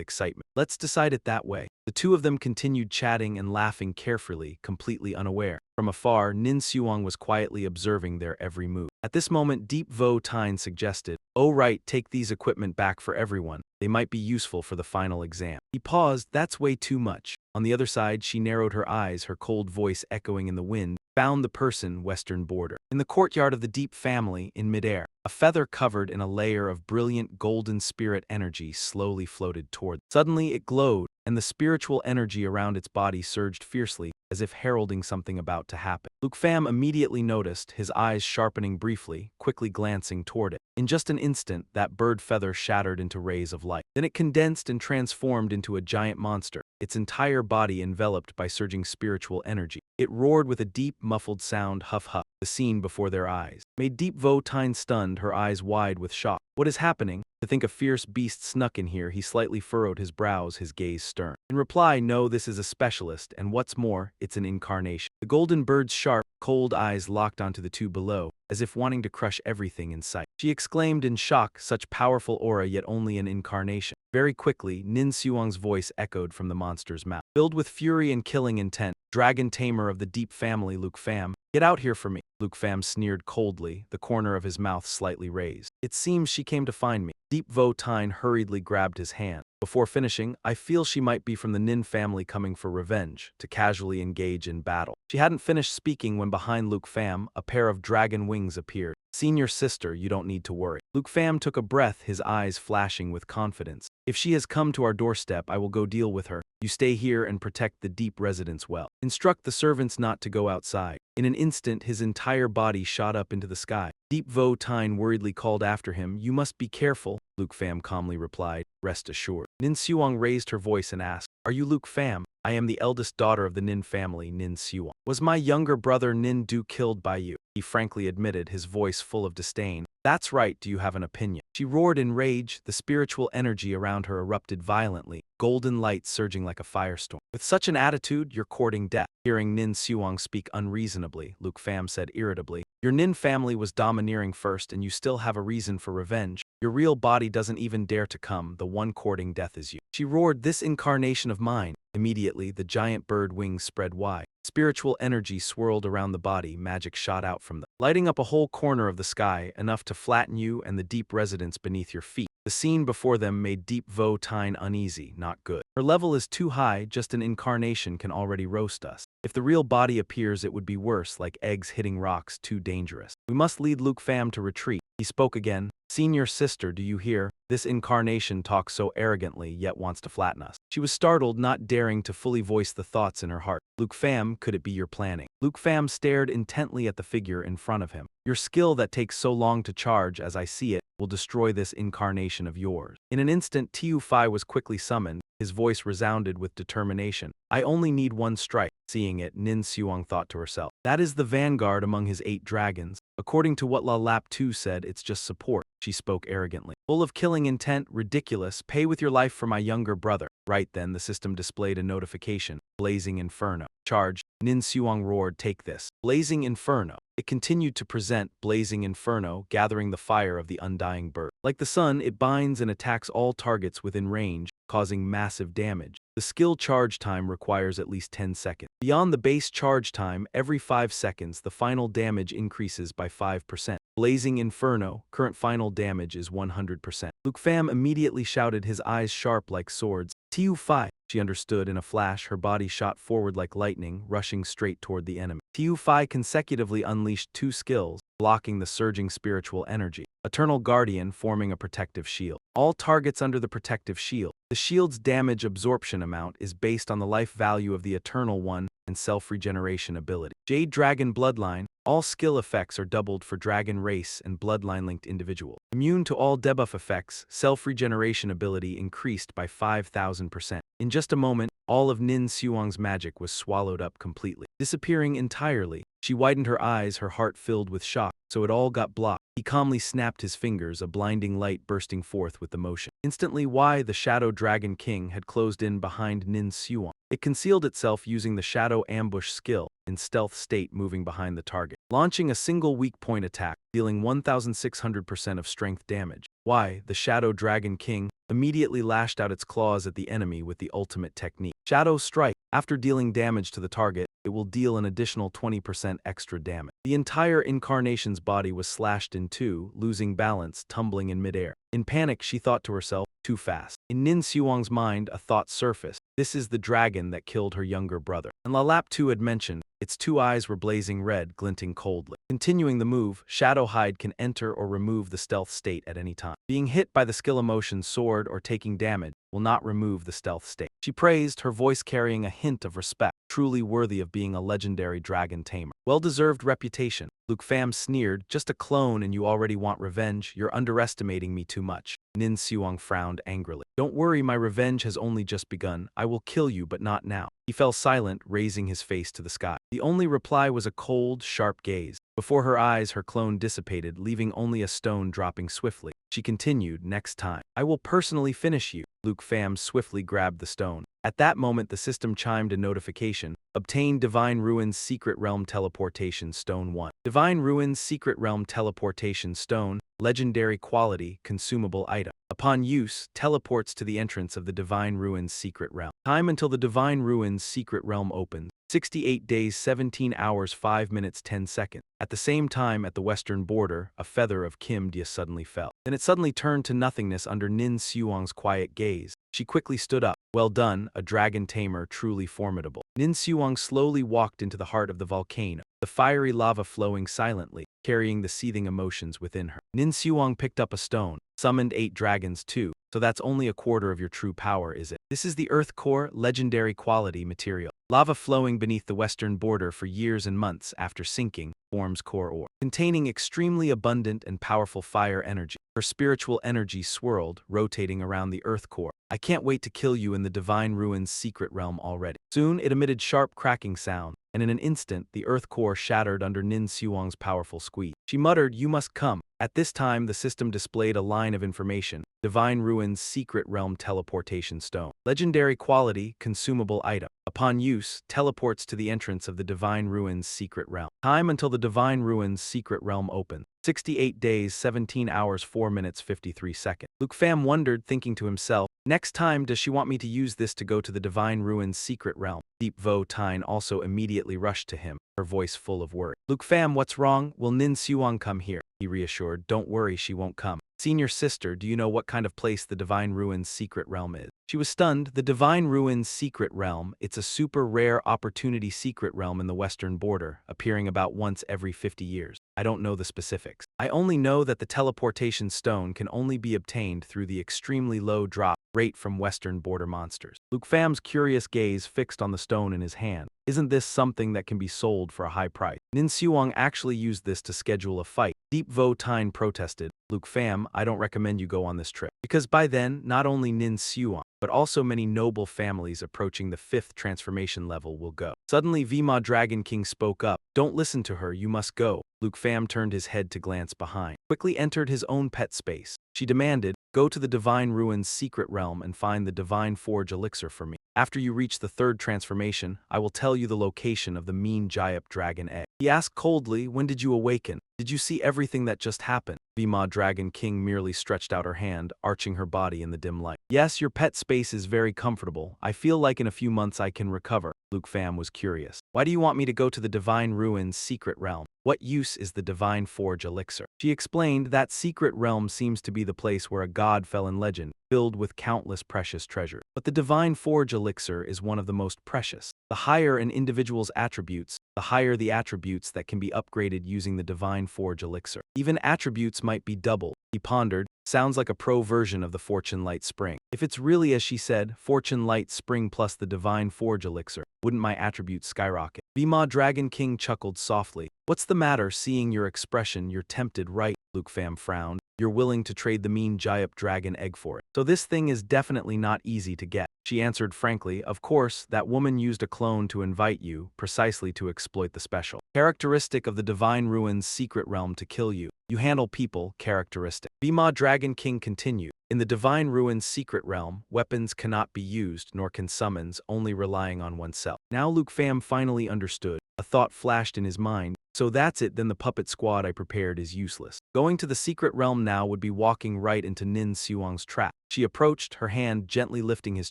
excitement. Let's decide it that way. The two of them continued chatting and laughing carefully, completely unaware. From afar, Nin Xuang was quietly observing their every move. At this moment, Deep Vo Tine suggested, "Oh right, take these equipment back for everyone. They might be useful for the final exam." He paused, "That's way too much." On the other side, she narrowed her eyes, her cold voice echoing in the wind, found the person, western border. In the courtyard of the Deep family, in midair, a feather covered in a layer of brilliant golden spirit energy slowly floated toward. Suddenly it glowed, and the spiritual energy around its body surged fiercely, as if heralding something about to happen. Luke Pham immediately noticed, his eyes sharpening briefly, quickly glancing toward it. In just an instant, that bird feather shattered into rays of light. Then it condensed and transformed into a giant monster, its entire body enveloped by surging spiritual energy. It roared with a deep, muffled sound, huff huff. The scene before their eyes made Deep Vo Tine stunned, her eyes wide with shock. What is happening? To think a fierce beast snuck in here, he slightly furrowed his brows, his gaze stern. In reply, no, this is a specialist, and what's more, it's an incarnation. The golden bird's sharp, cold eyes locked onto the two below, as if wanting to crush everything in sight. She exclaimed in shock, such powerful aura yet only an incarnation. Very quickly, Nin Xuang's voice echoed from the monster's mouth. Filled with fury and killing intent, Dragon Tamer of the Deep family, Luke Pham, get out here for me. Luke Pham sneered coldly, the corner of his mouth slightly raised. It seems she came to find me. Deep Vo Tine hurriedly grabbed his hand. Before finishing, I feel she might be from the Nin family coming for revenge, to casually engage in battle. She hadn't finished speaking when behind Luke Pham, a pair of dragon wings appeared. Senior sister, you don't need to worry. Luke Pham took a breath, his eyes flashing with confidence. If she has come to our doorstep, I will go deal with her. You stay here and protect the Deep residence well. Instruct the servants not to go outside. In an instant, his entire body shot up into the sky. Deep Vo Tine worriedly called after him, "You must be careful." Luke Pham calmly replied, "Rest assured." Nin Xuang raised her voice and asked, "Are you Luke Pham?" "I am the eldest daughter of the Nin family, Nin Xuang." "Was my younger brother Nin Du killed by you?" He frankly admitted, his voice full of disdain. "That's right, do you have an opinion?" She roared in rage, the spiritual energy around her erupted violently, golden light surging like a firestorm. "With such an attitude, you're courting death." Hearing Nin Xuang speak unreasonably, Luke Pham said irritably, "Your Nin family was domineering first and you still have a reason for revenge. Your real body doesn't even dare to come, the one courting death is you." She roared, "This incarnation of mine." Immediately, the giant bird wings spread wide. Spiritual energy swirled around the body, magic shot out from them, lighting up a whole corner of the sky, enough to flatten you and the Deep residence beneath your feet. The scene before them made Deep Vo Tine uneasy, not good. Her level is too high, just an incarnation can already roast us. If the real body appears, it would be worse, like eggs hitting rocks, too dangerous. We must lead Luke Pham to retreat. He spoke again. "Senior sister, do you hear? This incarnation talks so arrogantly, yet wants to flatten us." She was startled, not daring to fully voice the thoughts in her heart. "Luke Pham, could it be your planning?" Luke Pham stared intently at the figure in front of him. "Your skill that takes so long to charge, as I see it, will destroy this incarnation of yours." In an instant, Tiu Fai was quickly summoned. His voice resounded with determination. "I only need one strike." Seeing it, Nin Xuang thought to herself, "That is the vanguard among his 8 dragons. According to what La Lap Tu said, it's just support." She spoke arrogantly. "Full of killing intent, ridiculous, pay with your life for my younger brother." Right then, the system displayed a notification. "Blazing Inferno. Charge." Nin Xuang roared, "Take this." Blazing Inferno. It continued to present, Blazing Inferno, gathering the fire of the undying bird. Like the sun, it binds and attacks all targets within range, causing massive damage. The skill charge time requires at least 10 seconds. Beyond the base charge time, every 5 seconds, the final damage increases by 5%. Blazing Inferno, current final damage is 100%. Luke Pham immediately shouted, his eyes sharp like swords. "Tiu Fai." She understood in a flash, her body shot forward like lightning, rushing straight toward the enemy. Tiu Fai consecutively unleashed 2 skills, blocking the surging spiritual energy. Eternal Guardian, forming a protective shield. All targets under the protective shield. The shield's damage absorption amount is based on the life value of the Eternal One and self-regeneration ability. Jade Dragon Bloodline. All skill effects are doubled for dragon race and bloodline-linked individual. Immune to all debuff effects, self-regeneration ability increased by 5,000%. In just a moment, all of Nin Xuang's magic was swallowed up completely, disappearing entirely. She widened her eyes, her heart filled with shock, so it all got blocked. He calmly snapped his fingers, a blinding light bursting forth with the motion. Instantly, the Shadow Dragon King had closed in behind Nin Xuan. It concealed itself using the Shadow Ambush skill, in stealth state moving behind the target, launching a single weak point attack, dealing 1,600% of strength damage. The Shadow Dragon King immediately lashed out its claws at the enemy with the ultimate technique. Shadow Strike. After dealing damage to the target, it will deal an additional 20% extra damage. The entire incarnation's body was slashed in two, losing balance, tumbling in midair. In panic, she thought to herself, too fast. In Nin Xuang's mind, a thought surfaced. This is the dragon that killed her younger brother. And Lalap too had mentioned, its two eyes were blazing red, glinting coldly. Continuing the move, Shadow Hide can enter or remove the stealth state at any time. Being hit by the skill emotion sword or taking damage will not remove the stealth state. She praised, her voice carrying a hint of respect, truly worthy of being a legendary dragon tamer. Well-deserved reputation. Luke Pham sneered, just a clone and you already want revenge, you're underestimating me too much. Nin Xuang frowned angrily. Don't worry, my revenge has only just begun. I will kill you, but not now. He fell silent, raising his face to the sky. The only reply was a cold, sharp gaze. Before her eyes, her clone dissipated, leaving only a stone dropping swiftly. She continued, next time, I will personally finish you. Luke Pham swiftly grabbed the stone. At that moment, the system chimed a notification. Obtain Divine Ruins Secret Realm Teleportation Stone 1. Divine Ruins Secret Realm Teleportation Stone, legendary quality, consumable item. Upon use, teleports to the entrance of the Divine Ruins Secret Realm. Time until the Divine Ruins Secret Realm opens. 68 days, 17 hours, 5 minutes, 10 seconds. At the same time, at the western border, a feather of Kim Dia suddenly fell. Then it suddenly turned to nothingness under Nin Xuang's quiet gaze. She quickly stood up. Well done, a dragon tamer truly formidable. Nin Xuang slowly walked into the heart of the volcano, the fiery lava flowing silently, carrying the seething emotions within her. Nin Xuang picked up a stone, summoned 8 dragons too. So that's only a quarter of your true power, is it? This is the Earth Core, legendary quality material. Lava flowing beneath the western border for years and months after sinking, forms core ore, containing extremely abundant and powerful fire energy. Her spiritual energy swirled, rotating around the Earth Core. I can't wait to kill you in the Divine Ruins Secret Realm already. Soon, it emitted sharp cracking sound, and in an instant, the Earth Core shattered under Nin Xuang's powerful squeeze. She muttered, you must come. At this time, the system displayed a line of information. Divine Ruins Secret Realm Teleportation Stone. Legendary quality, consumable item. Upon use, teleports to the entrance of the Divine Ruins Secret Realm. Time until the Divine Ruins Secret Realm opens. 68 days, 17 hours, 4 minutes, 53 seconds. Luke Pham wondered, thinking to himself, next time does she want me to use this to go to the Divine Ruins Secret Realm? Deep Vo Tine also immediately rushed to him, her voice full of worry. Luke Pham, what's wrong? Will Nin Xuang come here? He reassured, don't worry, she won't come. Senior sister, do you know what kind of place the Divine Ruins Secret Realm is? She was stunned. The Divine Ruins Secret Realm, it's a super rare opportunity secret realm in the western border, appearing about once every 50 years. I don't know the specifics. I only know that the teleportation stone can only be obtained through the extremely low drop rate from western border monsters. Luke Pham's curious gaze fixed on the stone in his hand. Isn't this something that can be sold for a high price? Nin Xuang actually used this to schedule a fight. Deep Vo Tine protested, Luke Pham, I don't recommend you go on this trip. Because by then, not only Nin Xuang, but also many noble families approaching the 5th transformation level will go. Suddenly, Vima Dragon King spoke up. Don't listen to her, you must go. Luke Pham turned his head to glance behind. Quickly entered his own pet space. She demanded, go to the Divine Ruins Secret Realm and find the Divine Forge elixir for me. After you reach the 3rd transformation, I will tell you the location of the mean Jayap dragon egg. He asked coldly, when did you awaken? Did you see everything that just happened? Vima Dragon King merely stretched out her hand, arching her body in the dim light. Yes, your pet space is very comfortable. I feel like in a few months I can recover. Luke Pham was curious. Why do you want me to go to the Divine Ruins Secret Realm? What use is the Divine Forge elixir? She explained that secret realm seems to be the place where a god fell in legend, filled with countless precious treasures. But the Divine Forge elixir is one of the most precious. The higher an individual's attributes, the higher the attributes that can be upgraded using the Divine Forge elixir. Even attributes might be doubled. He pondered. Sounds like a pro version of the Fortune Light Spring. If it's really as she said, Fortune Light Spring plus the Divine Forge elixir, wouldn't my attributes skyrocket? Vima Dragon King chuckled softly. What's the matter? Seeing your expression, you're tempted, right? Luke Pham frowned. You're willing to trade the mean Jayap dragon egg for it. So this thing is definitely not easy to get. She answered frankly, of course, that woman used a clone to invite you, precisely to exploit the special characteristic of the Divine Ruins secret realm to kill you. You handle people, characteristic. Vima Dragon King continued. In the Divine Ruins secret realm, weapons cannot be used, nor can summons, only relying on oneself. Now Luke Pham finally understood. A thought flashed in his mind. So that's it, then the puppet squad I prepared is useless. Going to the secret realm now would be walking right into Nin Suang's trap. She approached, her hand gently lifting his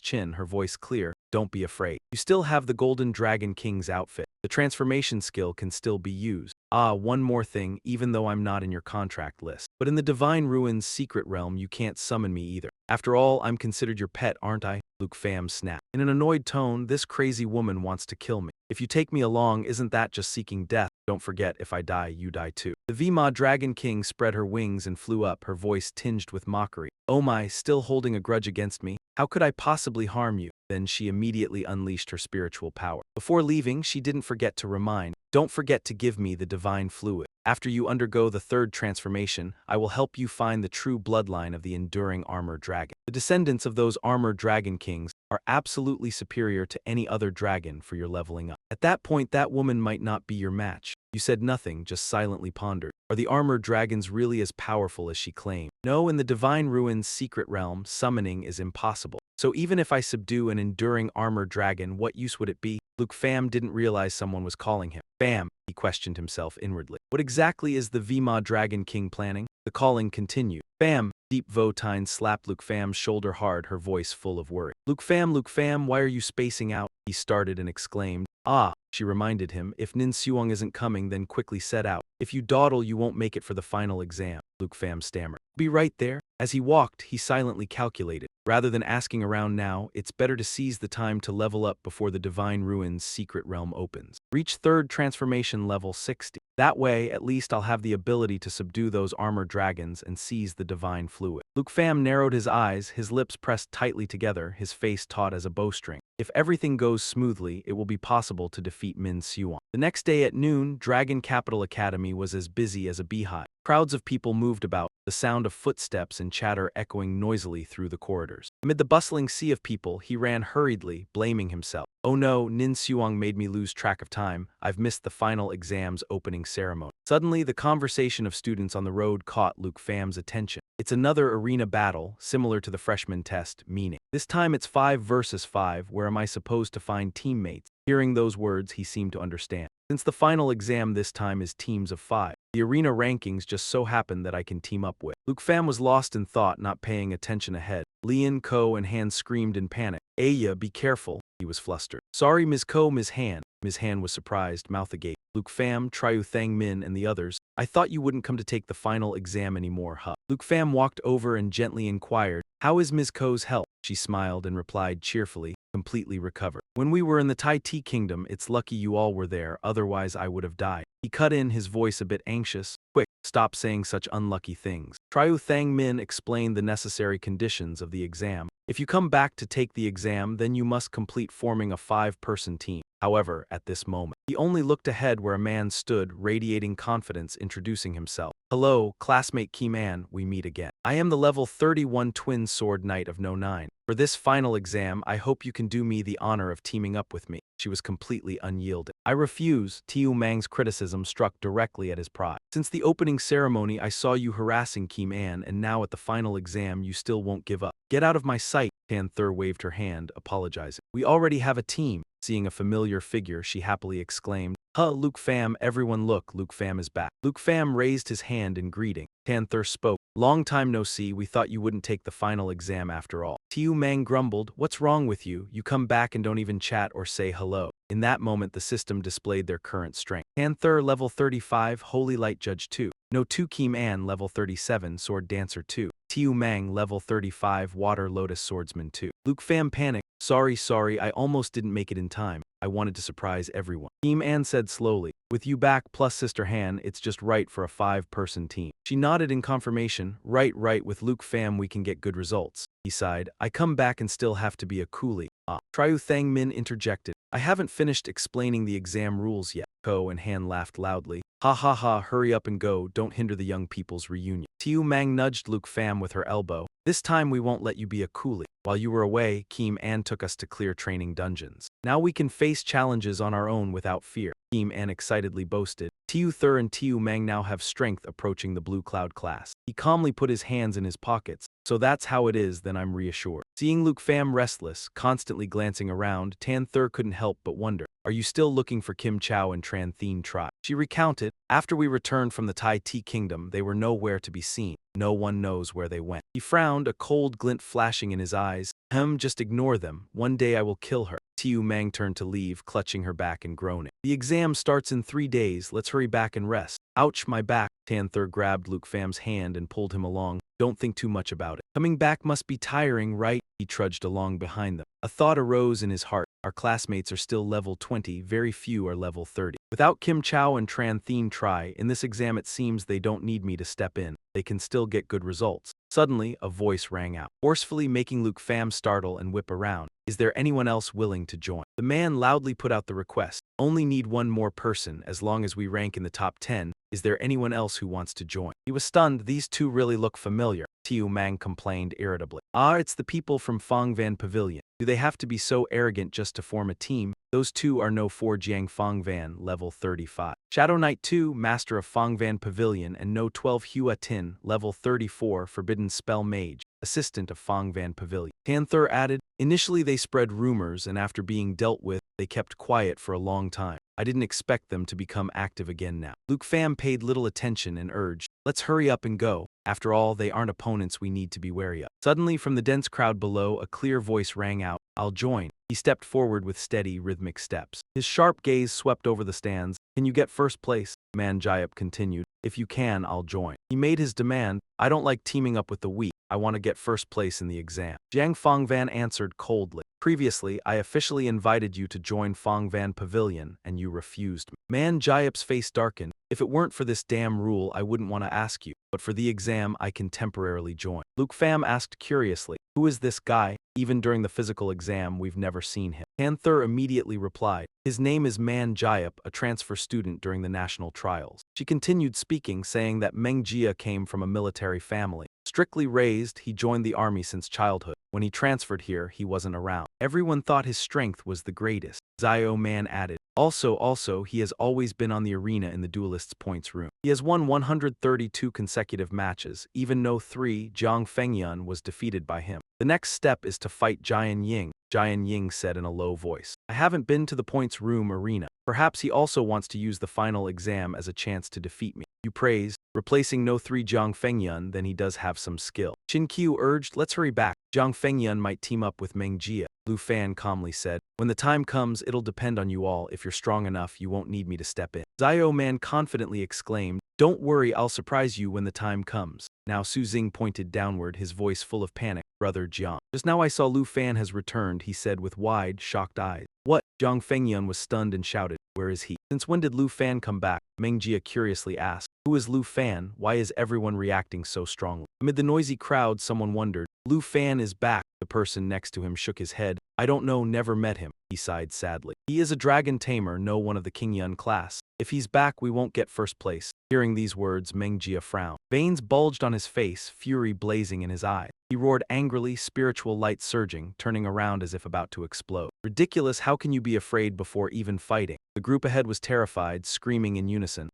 chin, her voice clear. Don't be afraid. You still have the Golden Dragon King's outfit. The transformation skill can still be used. Ah, one more thing, even though I'm not in your contract list. But in the Divine Ruins secret realm you can't summon me either. After all, I'm considered your pet, aren't I? Luke Pham snapped. In an annoyed tone, this crazy woman wants to kill me. If you take me along, isn't that just seeking death? Don't forget, if I die, you die too. The Vima Dragon King spread her wings and flew up, her voice tinged with mockery. Oh my, still holding a grudge against me? How could I possibly harm you? Then she immediately unleashed her spiritual power. Before leaving, she didn't forget to remind, don't forget to give me the divine fluid. After you undergo the third transformation, I will help you find the true bloodline of the enduring armored dragon. The descendants of those armored dragon kings are absolutely superior to any other dragon for your leveling up. At that point, that woman might not be your match. You said nothing, just silently pondered. Are the armored dragons really as powerful as she claimed? No, in the Divine Ruins secret realm, summoning is impossible. So even if I subdue an enduring armored dragon, what use would it be? Luke Pham didn't realize someone was calling him. Pham, he questioned himself inwardly. What exactly is the Vima Dragon King planning? The calling continued. Pham, Deep Votine slapped Luke Pham's shoulder hard, her voice full of worry. Luke Pham, why are you spacing out? He started and exclaimed. Ah, she reminded him, if Nin Suang isn't coming, then quickly set out. If you dawdle, you won't make it for the final exam. Luke Pham stammered. Be right there. As he walked, he silently calculated. Rather than asking around now, it's better to seize the time to level up before the Divine Ruins secret realm opens. Reach third transformation level 60. That way, at least I'll have the ability to subdue those armored dragons and seize the divine fluid. Luke Pham narrowed his eyes, his lips pressed tightly together, his face taut as a bowstring. If everything goes smoothly, it will be possible to defeat Min Suang. The next day at noon, Dragon Capital Academy was as busy as a beehive. Crowds of people moved about, the sound of footsteps and chatter echoing noisily through the corridors. Amid the bustling sea of people, he ran hurriedly, blaming himself. Oh no, Nin Suang made me lose track of time. I've missed the final exam's opening ceremony. Suddenly, the conversation of students on the road caught Luke Pham's attention. It's another arena battle, similar to the freshman test, meaning. This time it's 5 versus 5, where am I supposed to find teammates? Hearing those words, he seemed to understand. Since the final exam this time is teams of 5, the arena rankings just so happen that I can team up with. Luke Pham was lost in thought, not paying attention ahead. Lian, Ko, and Han screamed in panic. Aya, be careful. He was flustered. Sorry, Ms. Ko, Ms. Han. Ms. Han was surprised, mouth agape. Luke Pham, Triu Thang Min, and the others. I thought you wouldn't come to take the final exam anymore, huh? Luke Pham walked over and gently inquired, how is Ms. Ko's health? She smiled and replied cheerfully, completely recovered. When we were in the Tai Ti Kingdom, it's lucky you all were there, otherwise I would have died. He cut in, his voice a bit anxious. Quick, stop saying such unlucky things. Triu Thang Min explained the necessary conditions of the exam. If you come back to take the exam, then you must complete forming a 5-person team. However, at this moment, he only looked ahead where a man stood, radiating confidence, introducing himself. Hello, classmate Keyman, we meet again. I am the level 31 Twin Sword Knight of No 9. For this final exam, I hope you can do me the honor of teaming up with me. She was completely unyielding. I refuse. Tiu Mang's criticism struck directly at his pride. Since the opening ceremony, I saw you harassing Kim An, and now at the final exam, you still won't give up. Get out of my sight. Tan Thur waved her hand, apologizing. We already have a team. Seeing a familiar figure, she happily exclaimed, Huh, Luke Pham, everyone look, Luke Pham is back. Luke Pham raised his hand in greeting. Tan Thur spoke. Long time no see, we thought you wouldn't take the final exam after all. Tiu Mang grumbled, what's wrong with you? You come back and don't even chat or say hello. In that moment, the system displayed their current strength. Tan Thur, level 35, Holy Light Judge 2. No 2 Kim An, level 37, Sword Dancer 2. Tiu Mang, level 35, Water Lotus Swordsman 2. Luke Pham panicked. Sorry, I almost didn't make it in time. I wanted to surprise everyone. Kim An said slowly, with you back plus Sister Han, it's just right for a 5-person team. She nodded in confirmation. Right, with Luke Pham we can get good results. He sighed, I come back and still have to be a coolie. Ah. Triu Thang Min interjected. I haven't finished explaining the exam rules yet. Ko and Han laughed loudly. Ha, hurry up and go, don't hinder the young people's reunion. Tiu Mang nudged Luke Pham with her elbow. This time we won't let you be a coolie. While you were away, Kim An took us to clear training dungeons. Now we can face challenges on our own without fear. Kim An excitedly boasted. Tiu Thur and Tiu Mang now have strength approaching the Blue Cloud class. He calmly put his hands in his pockets. So that's how it is, then I'm reassured. Seeing Luke Pham restless, constantly glancing around, Tan Thur couldn't help but wonder. Are you still looking for Kim Chow and Tran Thien tribe? She recounted. After we returned from the Tai Ti kingdom, they were nowhere to be seen. No one knows where they went. He frowned, a cold glint flashing in his eyes. Just ignore them. One day I will kill her. Tiu Mang turned to leave, clutching her back and groaning. The exam starts in 3 days. Let's hurry back and rest. Ouch, my back. Tan Thur grabbed Luke Pham's hand and pulled him along. Don't think too much about it. Coming back must be tiring, right? He trudged along behind them. A thought arose in his heart. Our classmates are still level 20, very few are level 30. Without Kim Chow and Tran Thien try, in this exam it seems they don't need me to step in. They can still get good results. Suddenly, a voice rang out, forcefully making Luke Pham startle and whip around. Is there anyone else willing to join? The man loudly put out the request. Only need one more person, as long as we rank in the top 10. Is there anyone else who wants to join? He was stunned. These two really look familiar. Tiu Mang complained irritably. It's the people from Fangvan Pavilion. Do they have to be so arrogant just to form a team? Those two are no 4 Jiang Fangvan, level 35. Shadow Knight 2, Master of Fangvan Pavilion, and no 12 Hua Tin, level 34, Forbidden Spell Mage, Assistant of Fangvan Pavilion. Tan Thur added, initially they spread rumors, and after being dealt with, they kept quiet for a long time. I didn't expect them to become active again now. Luke Pham paid little attention and urged, let's hurry up and go. After all, they aren't opponents we need to be wary of. Suddenly, from the dense crowd below, a clear voice rang out, I'll join. He stepped forward with steady, rhythmic steps. His sharp gaze swept over the stands. Can you get first place? Man Jayap continued. If you can, I'll join. He made his demand. I don't like teaming up with the weak. I want to get first place in the exam. Jiang Fangvan answered coldly. Previously, I officially invited you to join Fangvan Pavilion, and you refused me. Man Jayap's face darkened. If it weren't for this damn rule, I wouldn't want to ask you. But for the exam, I can temporarily join. Luke Pham asked curiously, who is this guy? Even during the physical exam, we've never seen him. Tan Thur immediately replied, his name is Man Jayap, a transfer student during the national trials. She continued speaking, saying that Meng Jia came from a military family. Strictly raised, he joined the army since childhood. When he transferred here, he wasn't around. Everyone thought his strength was the greatest. Zio Man added. Also, he has always been on the arena in the duelist's points room. He has won 132 consecutive matches, even though 3 Jiang Fengyun was defeated by him. The next step is to fight Jian Ying. Jian Ying said in a low voice. I haven't been to the points room arena. Perhaps he also wants to use the final exam as a chance to defeat me. You praised, replacing no 3 Jiang Fengyun, then he does have some skill. Qin Qiu urged, let's hurry back. Jiang Fengyun might team up with Meng Jia. Lu Fan calmly said, when the time comes, it'll depend on you all. If you're strong enough, you won't need me to step in. Zio Man confidently exclaimed, don't worry, I'll surprise you when the time comes. Now Su Xing pointed downward, his voice full of panic. Brother Jiang. Just now I saw Lu Fan has returned, he said with wide, shocked eyes. What? Jiang Fengyun was stunned and shouted, where is he? Since when did Lu Fan come back? Meng Jia curiously asked. Who is Lu Fan? Why is everyone reacting so strongly? Amid the noisy crowd, someone wondered. Lu Fan is back. The person next to him shook his head. I don't know, never met him. He sighed sadly. He is a dragon tamer, no one of the King Yun class. If he's back, we won't get first place. Hearing these words, Meng Jia frowned. Veins bulged on his face, fury blazing in his eyes. He roared angrily, spiritual light surging, turning around as if about to explode. Ridiculous, how can you be afraid before even fighting? The group ahead was terrified, screaming in unison.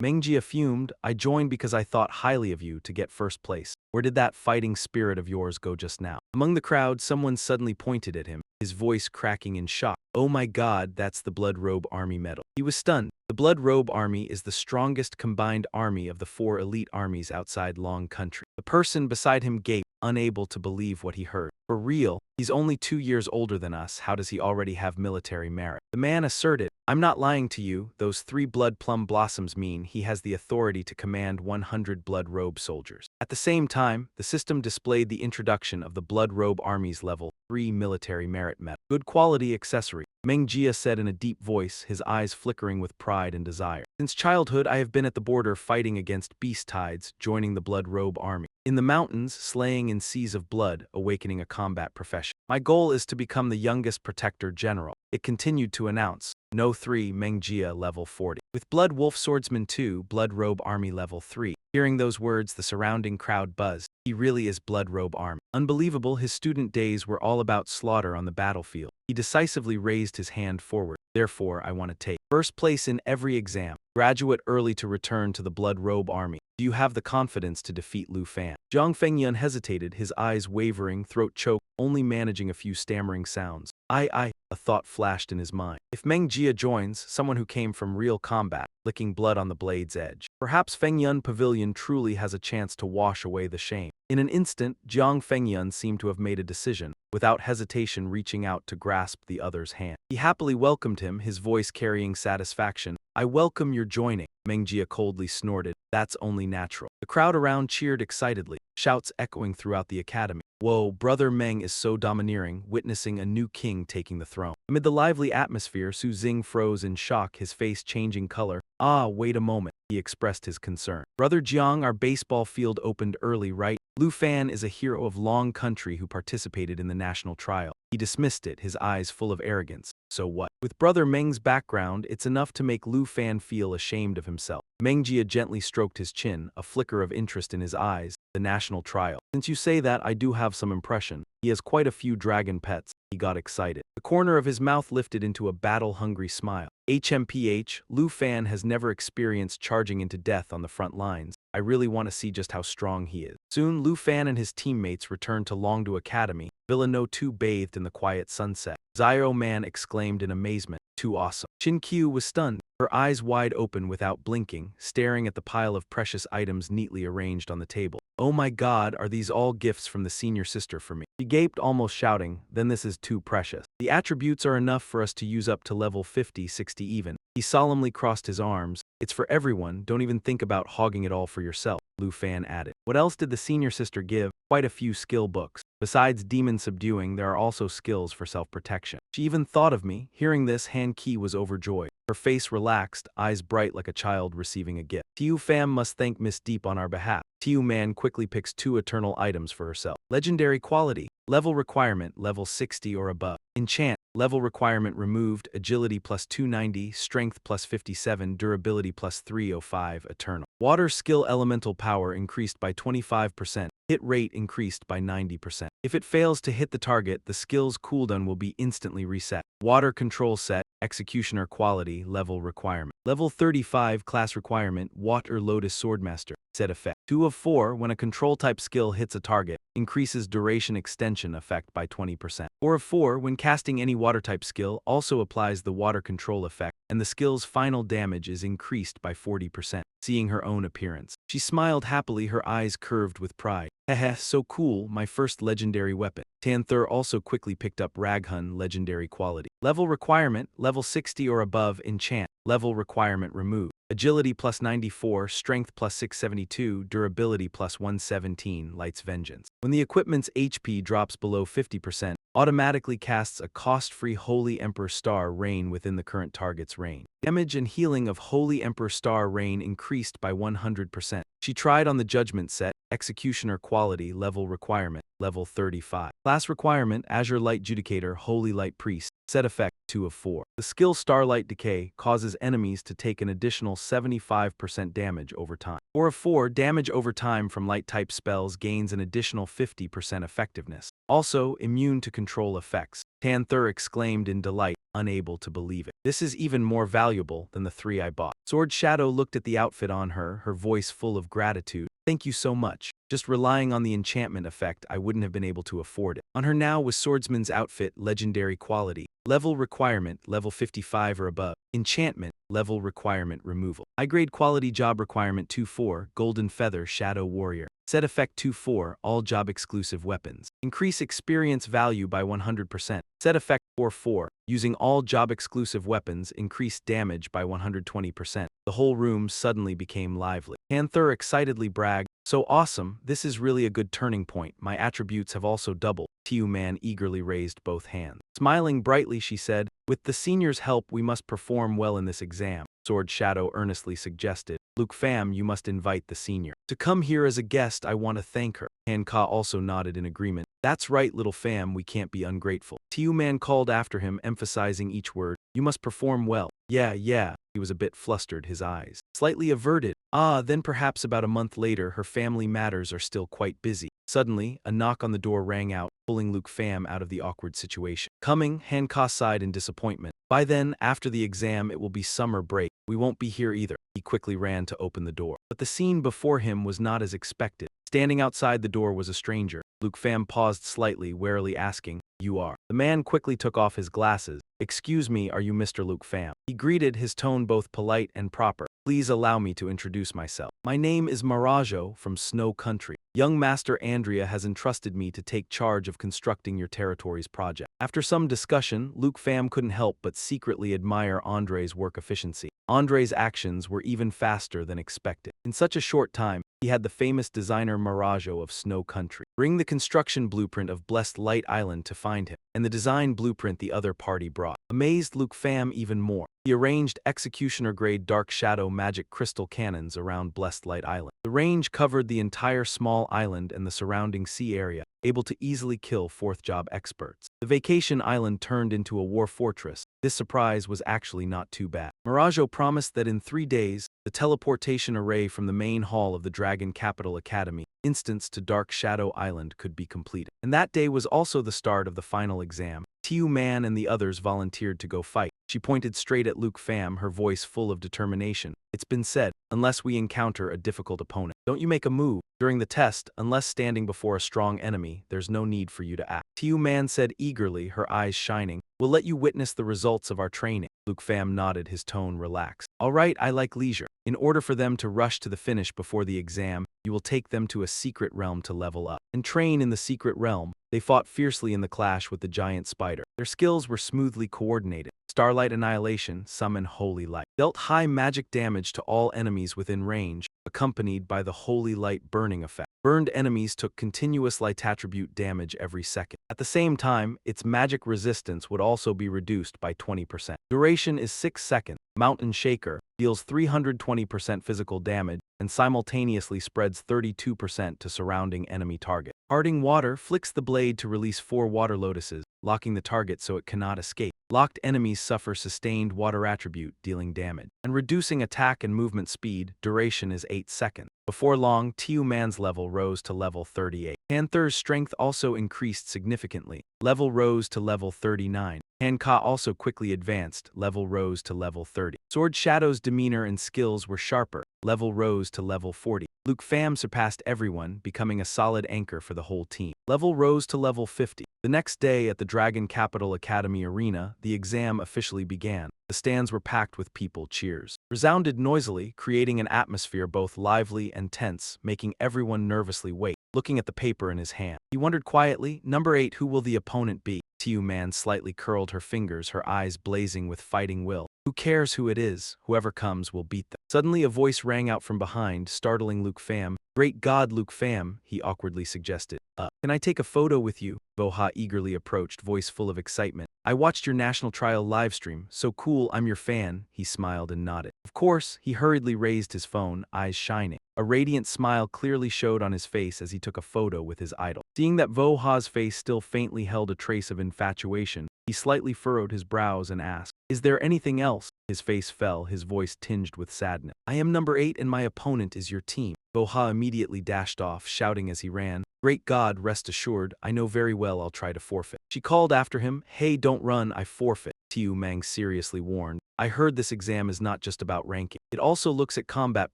Meng Jia fumed. I joined because I thought highly of you to get first place. Where did that fighting spirit of yours go just now? Among the crowd, someone suddenly pointed at him, his voice cracking in shock. Oh my God, that's the Blood Robe Army medal. He was stunned. The Blood Robe Army is the strongest combined army of the 4 elite armies outside Long Country. The person beside him gaped, unable to believe what he heard. For real, he's only 2 years older than us, how does he already have military merit? The man asserted, I'm not lying to you, those 3 blood plum blossoms mean he has the authority to command 100 blood robe soldiers. At the same time, the system displayed the introduction of the Blood Robe Army's level 3 military merit medal. Good quality accessory. Meng Jia said in a deep voice, his eyes flickering with pride and desire. Since childhood, I have been at the border fighting against beast tides, joining the Blood Robe Army. In the mountains, slaying in seas of blood, awakening a combat profession. My goal is to become the youngest protector general. It continued to announce. No 3 Meng Jia level 40. With Blood Wolf Swordsman 2, Blood Robe Army level 3. Hearing those words, the surrounding crowd buzzed. He really is Blood Robe Army. Unbelievable, his student days were all about slaughter on the battlefield. He decisively raised his hand forward. Therefore, I want to take first place in every exam. Graduate early to return to the Blood Robe Army. Do you have the confidence to defeat Lu Fan? Jiang Fengyun hesitated, his eyes wavering, throat choked, only managing a few stammering sounds. A thought flashed in his mind. If Meng Jia joins, someone who came from real combat, licking blood on the blade's edge, perhaps Fengyun Pavilion truly has a chance to wash away the shame. In an instant, Jiang Fengyun seemed to have made a decision, without hesitation reaching out to grasp the other's hand. He happily welcomed him, his voice carrying satisfaction. I welcome your joining, Meng Jia coldly snorted. That's only natural. The crowd around cheered excitedly, shouts echoing throughout the academy. Whoa, Brother Meng is so domineering, witnessing a new king taking the throne. Amid the lively atmosphere, Su Xing froze in shock, his face changing color. Ah, wait a moment, he expressed his concern. Brother Jiang, our baseball field opened early, right? Lu Fan is a hero of Long Country who participated in the national trial. He dismissed it, his eyes full of arrogance. So what? With Brother Meng's background, it's enough to make Lu Fan feel ashamed of himself. Meng Jia gently stroked his chin, a flicker of interest in his eyes. The national trial. Since you say that, I do have some impression. He has quite a few dragon pets. He got excited. The corner of his mouth lifted into a battle-hungry smile. HMPH, Lu Fan has never experienced charging into death on the front lines. I really want to see just how strong he is. Soon, Lu Fan and his teammates returned to Longdu Academy. Villa 2 bathed in the quiet sunset. Zyro Man exclaimed in amazement. Too awesome. Chin Qiu was stunned, her eyes wide open without blinking, staring at the pile of precious items neatly arranged on the table. Oh my god, are these all gifts from the senior sister for me? She gaped, almost shouting, then this is too precious. The attributes are enough for us to use up to level 50, 60 even. He solemnly crossed his arms. It's for everyone, don't even think about hogging it all for yourself, Lu Fan added. What else did the senior sister give? Quite a few skill books. Besides demon subduing, there are also skills for self-protection. She even thought of me. Hearing this, Han Qi was overjoyed. Her face relaxed, eyes bright like a child receiving a gift. Tiu Fam must thank Miss Deep on our behalf. Tiu Man quickly picks 2 eternal items for herself. Legendary quality. Level requirement, level 60 or above. Enchant. Level requirement removed, agility plus 290, strength plus 57, durability plus 305, eternal. Water skill elemental power increased by 25%. Hit rate increased by 90%. If it fails to hit the target, the skill's cooldown will be instantly reset. Water control set, executioner quality, level requirement. Level 35 class requirement, Water Lotus Swordmaster. Set effect. 2 of 4, when a control type skill hits a target, increases duration extension effect by 20%. 4 of 4, when casting any water type skill, also applies the water control effect, and the skill's final damage is increased by 40%. Seeing her own appearance, she smiled happily, her eyes curved with pride. Heh, so cool, my first legendary weapon. Tanther also quickly picked up Raghun legendary quality. Level requirement, level 60 or above, enchant. Level requirement removed. Agility plus 94, strength plus 672, durability plus 117, Light's Vengeance. When the equipment's HP drops below 50%, automatically casts a cost-free Holy Emperor Star Rain within the current target's range. Damage and healing of Holy Emperor Star Rain increased by 100%. She tried on the Judgment set, Executioner quality, level requirement, level 35. Class requirement, Azure Light Judicator, Holy Light Priest. Set effect, 2 of 4. The skill Starlight Decay causes enemies to take an additional 75% damage over time. 4 of 4, damage over time from light-type spells gains an additional 50% effectiveness. Also, immune to control effects. Tanther exclaimed in delight, unable to believe it. This is even more valuable than the 3 I bought. Sword Shadow looked at the outfit on her, her voice full of gratitude. Thank you so much. Just relying on the enchantment effect, I wouldn't have been able to afford it. On her now was Swordsman's outfit, legendary quality. Level requirement, level 55 or above. Enchantment, level requirement removal. High-grade quality job requirement 2-4, Golden Feather Shadow Warrior. Set effect 2-4, all job-exclusive weapons. Increase experience value by 100%. Set effect 4-4, using all job-exclusive weapons, increase damage by 120%. The whole room suddenly became lively. Panther excitedly bragged, so awesome, this is really a good turning point. My attributes have also doubled. Tiu Man eagerly raised both hands. Smiling brightly, she said, with the senior's help, we must perform well in this exam. Sword Shadow earnestly suggested. Luke Pham, you must invite the senior to come here as a guest. I want to thank her. Han Ka also nodded in agreement. That's right, little Pham, we can't be ungrateful. Tiu Man called after him, emphasizing each word. You must perform well. Yeah. He was a bit flustered, his eyes slightly averted. Then perhaps about a month later, her family matters are still quite busy. Suddenly, a knock on the door rang out, pulling Luke Pham out of the awkward situation. Coming, Han-ka sighed in disappointment. By then, after the exam, it will be summer break. We won't be here either. He quickly ran to open the door. But the scene before him was not as expected. Standing outside the door was a stranger. Luke Pham paused slightly, warily asking, "You are?" The man quickly took off his glasses. "Excuse me, are you Mr. Luke Pham?" He greeted, his tone both polite and proper. "Please allow me to introduce myself. My name is Marajo from Snow Country. Young Master Andrea has entrusted me to take charge of constructing your territory's project." After some discussion, Luke Pham couldn't help but secretly admire Andre's work efficiency. Andre's actions were even faster than expected. In such a short time, he had the famous designer Marajo of Snow Country bring the construction blueprint of Blessed Light Island to find him, and the design blueprint the other party brought amazed Luke Pham even more. He arranged executioner-grade dark shadow magic crystal cannons around Blessed Light Island. The range covered the entire small island and the surrounding sea area, able to easily kill fourth-job experts. The vacation island turned into a war fortress. This surprise was actually not too bad. Marajo promised that in 3 days, the teleportation array from the main hall of the Dragon Capital Academy, instance to Dark Shadow Island, could be completed. And that day was also the start of the final exam. Tiu Man and the others volunteered to go fight. She pointed straight at Luke Pham, her voice full of determination. "It's been said, unless we encounter a difficult opponent, don't you make a move. During the test, unless standing before a strong enemy, there's no need for you to act." Tiu Man said eagerly, her eyes shining. "We'll let you witness the results of our training." Luke Pham nodded, his tone relaxed. "All right, I like leisure. In order for them to rush to the finish before the exam, you will take them to a secret realm to level up and train in the secret realm." They fought fiercely in the clash with the giant spider. Their skills were smoothly coordinated. Starlight Annihilation, Summon Holy Light, dealt high magic damage to all enemies within range, accompanied by the Holy Light burning effect. Burned enemies took continuous light attribute damage every second. At the same time, its magic resistance would also be reduced by 20%. Duration is 6 seconds. Mountain Shaker deals 320% physical damage and simultaneously spreads 32% to surrounding enemy target. Parting Water flicks the blade to release 4 water lotuses, locking the target so it cannot escape. Locked enemies suffer sustained water attribute, dealing damage, and reducing attack and movement speed. Duration is 8 seconds. Before long, Tiu Man's level rose to level 38. Panther's strength also increased significantly. Level rose to level 39. Han-ka also quickly advanced. Level rose to level 30. Sword Shadow's demeanor and skills were sharper. Level rose to level 40. Luke Pham surpassed everyone, becoming a solid anchor for the whole team. Level rose to level 50. The next day at the Dragon Capital Academy Arena, the exam officially began. The stands were packed with people. Cheers resounded noisily, creating an atmosphere both lively and tense, making everyone nervously wait. Looking at the paper in his hand, he wondered quietly, "Number 8, who will the opponent be?" Tiu Man slightly curled her fingers, her eyes blazing with fighting will. "Who cares who it is? Whoever comes will beat them." Suddenly a voice rang out from behind, startling Luke Pham. "Great God, Luke Pham," he awkwardly suggested. Can I take a photo with you?" Voha eagerly approached, voice full of excitement. "I watched your national trial livestream. So cool, I'm your fan." He smiled and nodded. Of course, he hurriedly raised his phone, eyes shining. A radiant smile clearly showed on his face as he took a photo with his idol. Seeing that Voha's face still faintly held a trace of infatuation, he slightly furrowed his brows and asked, "Is there anything else?" His face fell, his voice tinged with sadness. "I am number 8 and my opponent is your team." Voha immediately dashed off, shouting as he ran, "Great God, rest assured, I know very well I'll try to forfeit." She called after him, "Hey, don't run, I forfeit." Tiu Mang seriously warned, "I heard this exam is not just about ranking. It also looks at combat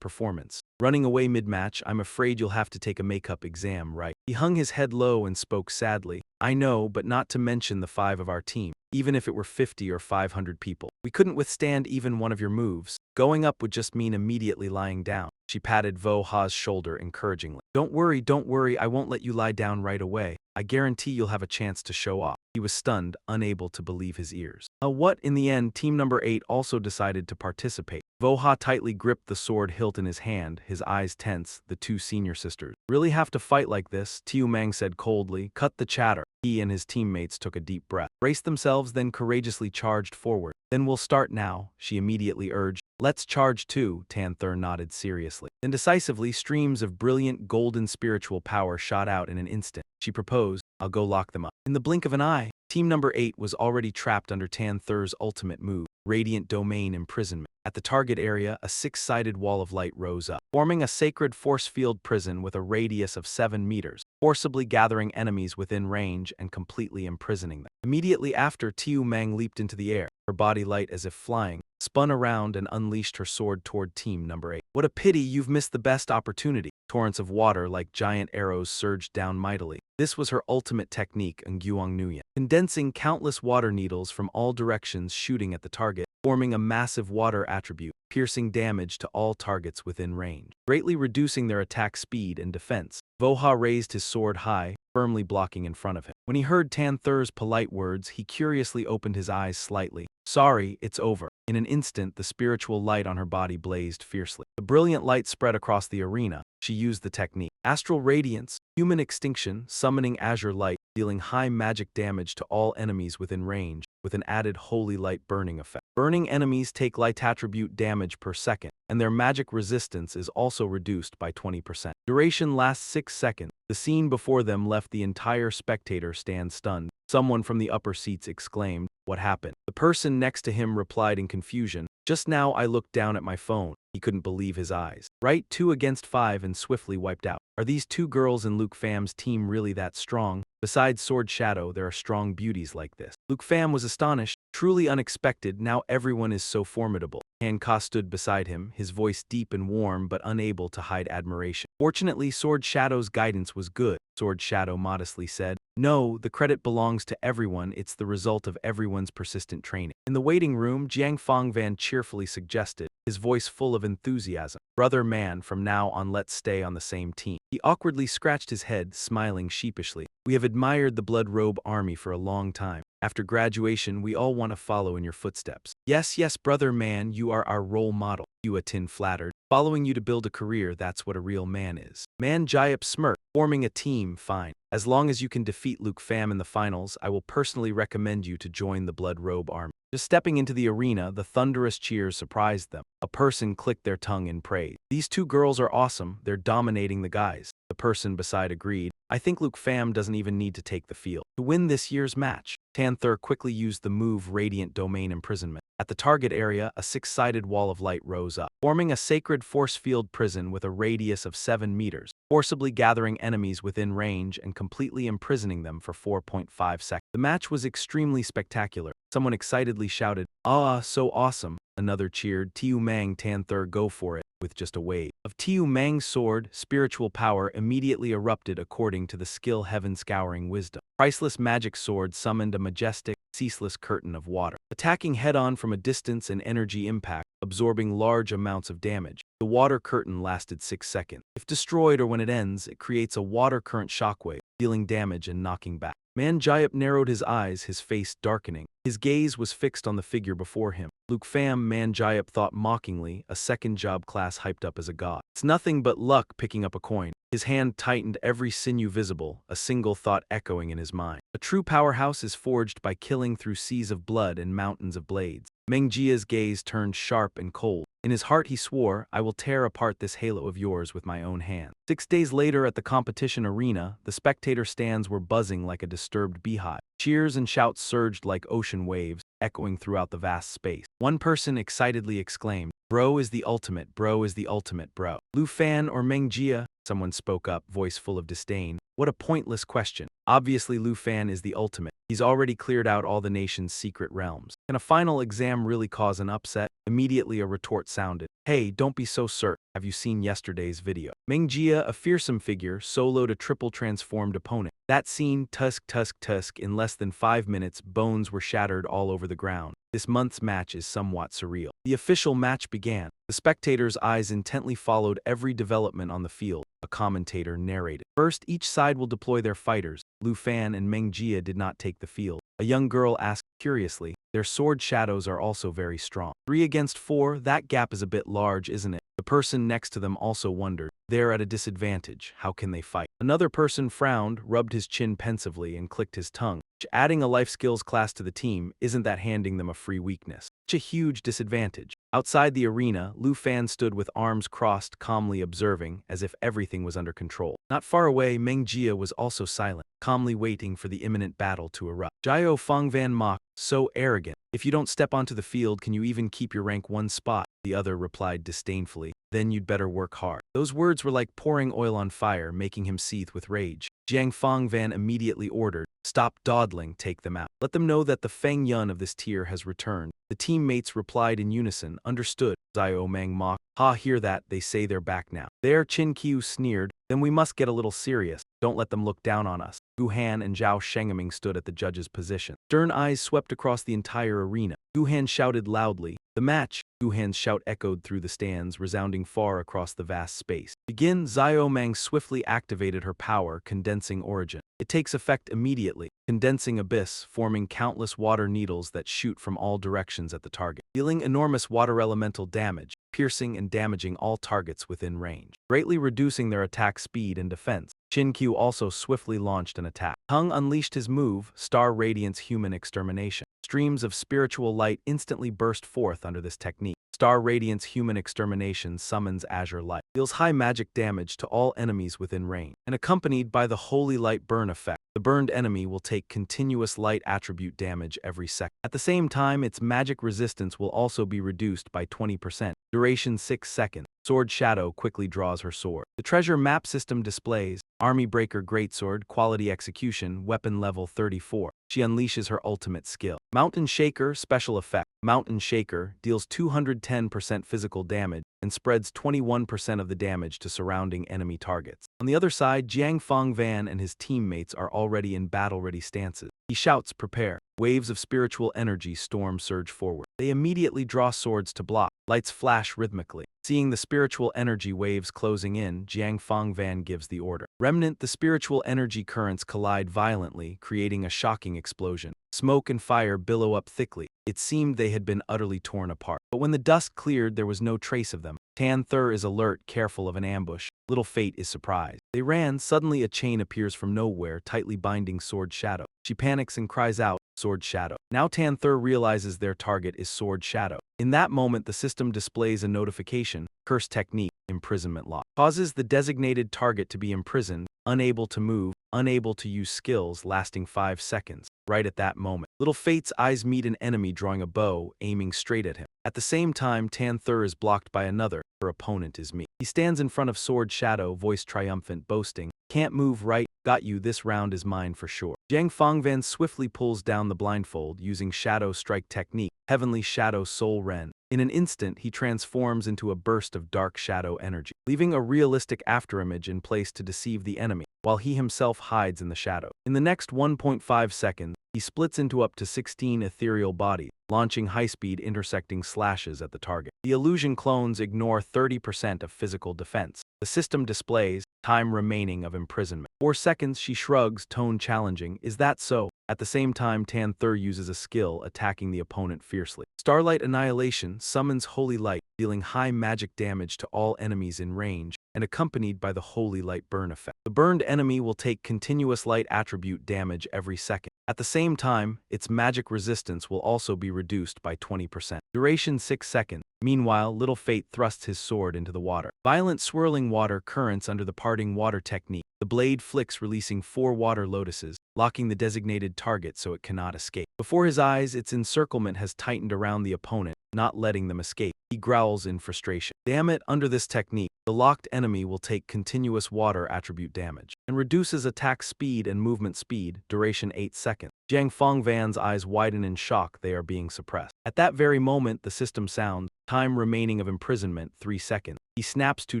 performance. Running away mid-match, I'm afraid you'll have to take a makeup exam, right?" He hung his head low and spoke sadly, "I know, but not to mention the 5 of our team. Even if it were 50 or 500 people, we couldn't withstand even one of your moves. Going up would just mean immediately lying down." She patted Voha's shoulder encouragingly. Don't worry, I won't let you lie down right away. I guarantee you'll have a chance to show off." He was stunned, unable to believe his ears. What? In the end, team number 8 also decided to participate. Voha tightly gripped the sword hilt in his hand, his eyes tense. The 2 senior sisters really have to fight like this, Tiu Mang said coldly. "Cut the chatter." He and his teammates took a deep breath, braced themselves, then courageously charged forward. "Then we'll start now," she immediately urged. "Let's charge too," Tanther nodded seriously. Then decisively, streams of brilliant golden spiritual power shot out in an instant. She proposed, "I'll go lock them up." In the blink of an eye, team number 8 was already trapped under Tanther's ultimate move. radiant domain imprisonment. At the target area, a six-sided wall of light rose up, forming a sacred force field prison with a radius of 7 meters, forcibly gathering enemies within range and completely imprisoning them. Immediately after, Tiu Meng leaped into the air, her body light as if flying, spun around and unleashed her sword toward Team Number 8. What a pity you've missed the best opportunity. Torrents of water like giant arrows surged down mightily. This was her ultimate technique, Nguyen Nguyen, condensing countless water needles from all directions shooting at the target, forming a massive water attribute, piercing damage to all targets within range, greatly reducing their attack speed and defense. Voha raised his sword high, firmly blocking in front of him. When he heard Tanther's polite words, he curiously opened his eyes slightly. Sorry, it's over. In an instant, the spiritual light on her body blazed fiercely. The brilliant light spread across the arena. She used the technique. Astral Radiance, Human Extinction, summoning Azure Light, dealing high magic damage to all enemies within range, with an added Holy Light burning effect. Burning enemies take light attribute damage per second, and their magic resistance is also reduced by 20%. Duration lasts 6 seconds. The scene before them left the entire spectator stand stunned. Someone from the upper seats exclaimed, "What happened?" The person next to him replied in confusion, "Just now I looked down at my phone." He couldn't believe his eyes. Right, 2 against 5 and swiftly wiped out. Are these two girls in Luke Pham's team really that strong? Besides Sword Shadow, there are strong beauties like this. Luke Pham was astonished, truly unexpected. Now everyone is so formidable. Hancock stood beside him, his voice deep and warm but unable to hide admiration. Fortunately, Sword Shadow's guidance was good. Sword Shadow modestly said, "No, the credit belongs to everyone. It's the result of everyone's persistent training." In the waiting room, Jiang Fangvan cheerfully suggested, his voice full of enthusiasm, "Brother man, from now on let's stay on the same team." He awkwardly scratched his head, smiling sheepishly. "We have admired the Blood Robe Army for a long time. After graduation, we all want to follow in your footsteps." Yes, yes, brother man, you are our role model," Hua Tin flattered. "Following you to build a career, that's what a real man is." Man Jayap smirked, "Forming a team, fine. As long as you can defeat Luke Pham in the finals, I will personally recommend you to join the Blood Robe Army." Just stepping into the arena, the thunderous cheers surprised them. A person clicked their tongue in praise. "These two girls are awesome, they're dominating the guys." The person beside agreed, "I think Luke Pham doesn't even need to take the field to win this year's match." Tanther quickly used the move Radiant Domain Imprisonment. At the target area, a six-sided wall of light rose up, forming a sacred force field prison with a radius of 7 meters, forcibly gathering enemies within range and completely imprisoning them for 4.5 seconds. The match was extremely spectacular. Someone excitedly shouted, "Ah, so awesome." Another cheered, "Tiu Mang Tanther, go for it." With just a wave of Tiu Mang's sword, spiritual power immediately erupted according to the skill heaven-scouring wisdom. Priceless magic sword summoned a majestic, ceaseless curtain of water, attacking head-on from a distance and energy impact, absorbing large amounts of damage. The water curtain lasted 6 seconds. If destroyed or when it ends, it creates a water current shockwave, dealing damage and knocking back. Man Jayap narrowed his eyes, his face darkening. His gaze was fixed on the figure before him. Luke Pham, Man Jayap thought mockingly, a second job class hyped up as a god. It's nothing but luck picking up a coin. His hand tightened, every sinew visible, a single thought echoing in his mind. A true powerhouse is forged by killing through seas of blood and mountains of blades. Meng Jia's gaze turned sharp and cold. In his heart he swore, "I will tear apart this halo of yours with my own hand." 6 days later at the competition arena, the spectator stands were buzzing like a disturbed beehive. Cheers and shouts surged like ocean waves, echoing throughout the vast space. One person excitedly exclaimed, "Bro is the ultimate, bro is the ultimate, bro." Lu Fan or Meng Jia? Someone spoke up, voice full of disdain. What a pointless question. Obviously Lu Fan is the ultimate. He's already cleared out all the nation's secret realms. Can a final exam really cause an upset? Immediately a retort sounded. "Hey, don't be so certain. Have you seen yesterday's video?" Meng Jia, a fearsome figure, soloed a triple transformed opponent. That scene, tusk, tusk, tusk, in less than 5 minutes, bones were shattered all over the ground. This month's match is somewhat surreal. The official match began. The spectators' eyes intently followed every development on the field. A commentator narrated. First, each side will deploy their fighters. Lu Fan and Meng Jia did not take the field. A young girl asked curiously, "Their sword shadows are also very strong." 3 against 4, that gap is a bit large, isn't it? The person next to them also wondered. They're at a disadvantage. How can they fight? Another person frowned, rubbed his chin pensively, and clicked his tongue. Adding a life skills class to the team, isn't that handing them a free weakness? Such a huge disadvantage. Outside the arena, Lu Fan stood with arms crossed, calmly observing, as if everything was under control. Not far away, Meng Jia was also silent, calmly waiting for the imminent battle to erupt. Jiao Fangvan mocked, "So arrogant. If you don't step onto the field, can you even keep your rank one spot? The other replied disdainfully. Then you'd better work hard. Those words were like pouring oil on fire, making him seethe with rage. Jiang Fangvan immediately ordered, "Stop dawdling, take them out. Let them know that the Feng Yun of this tier has returned." The teammates replied in unison, "Understood." Zio Mang mocked, "Ha, hear that, they say they're back now." There, Qin Qiu sneered, "Then we must get a little serious. Don't let them look down on us." Gu Han and Zhao Shengeming stood at the judge's position. Stern eyes swept across the entire arena. Gu Han shouted loudly, "The match!" Gu Han's shout echoed through the stands, resounding far across the vast space. "Begin!" Zio Mang swiftly activated her power, condensing origin. It takes effect immediately, condensing abyss, forming countless water needles that shoot from all directions at the target, dealing enormous water elemental damage, piercing and damaging all targets within range, greatly reducing their attack speed and defense. Qin Qiu also swiftly launched an attack. Hung unleashed his move, Star Radiance Human Extermination. Streams of spiritual light instantly burst forth under this technique. Star Radiance Human Extermination summons Azure Light, deals high magic damage to all enemies within range, and accompanied by the Holy Light Burn effect. The burned enemy will take continuous light attribute damage every second. At the same time, its magic resistance will also be reduced by 20%. Duration 6 seconds. Sword Shadow quickly draws her sword. The treasure map system displays Army Breaker Greatsword, Quality Execution, Weapon Level 34. She unleashes her ultimate skill. Mountain Shaker, Special Effect. Mountain Shaker deals 210% physical damage and spreads 21% of the damage to surrounding enemy targets. On the other side, Jiang Fangvan and his teammates are already in battle-ready stances. He shouts, "Prepare." Waves of spiritual energy surge forward. They immediately draw swords to block. Lights flash rhythmically. Seeing the spiritual energy waves closing in, Jiang Fangvan gives the order. Remnant, the spiritual energy currents collide violently, creating a shocking explosion. Smoke and fire billow up thickly. It seemed they had been utterly torn apart. But when the dust cleared, there was no trace of them. Tamer is alert, careful of an ambush. Little Fate is surprised. They ran, suddenly a chain appears from nowhere, tightly binding Sword Shadow. She panics and cries out, "Sword Shadow." Now Tamer realizes their target is Sword Shadow. In that moment, the system displays a notification, Curse Technique, Imprisonment Lock. Causes the designated target to be imprisoned, unable to move, unable to use skills, lasting 5 seconds. Right at that moment, Little Fate's eyes meet an enemy drawing a bow, aiming straight at him. At the same time, Tamer is blocked by another. Her opponent is me. He stands in front of Sword Shadow, voice triumphant, boasting, "Can't move, right? Got you, this round is mine for sure." Jiang Fangvan swiftly pulls down the blindfold using Shadow Strike technique, Heavenly Shadow Soul Ren. In an instant, he transforms into a burst of dark shadow energy, leaving a realistic afterimage in place to deceive the enemy, while he himself hides in the shadow. In the next 1.5 seconds, he splits into up to 16 ethereal bodies, launching high-speed intersecting slashes at the target. The illusion clones ignore 30% of physical defense. The system displays time remaining of imprisonment. 4 seconds, she shrugs, tone challenging, "Is that so?" At the same time, Tamer uses a skill, attacking the opponent fiercely. Starlight Annihilation summons Holy Light, dealing high magic damage to all enemies in range, and accompanied by the Holy Light Burn effect. The burned enemy will take continuous light attribute damage every second. At the same time, its magic resistance will also be reduced by 20%. Duration 6 seconds. Meanwhile, Little Fate thrusts his sword into the water. Violent swirling water currents under the parting water technique. The blade flicks, releasing 4 water lotuses, locking the designated target so it cannot escape. Before his eyes, its encirclement has tightened around the opponent, not letting them escape. He growls in frustration. Damn it, under this technique, the locked enemy will take continuous water attribute damage, and reduces attack speed and movement speed, duration 8 seconds. Jiang Fangvan's eyes widen in shock, they are being suppressed. At that very moment, the system sounds, time remaining of imprisonment, 3 seconds. He snaps to,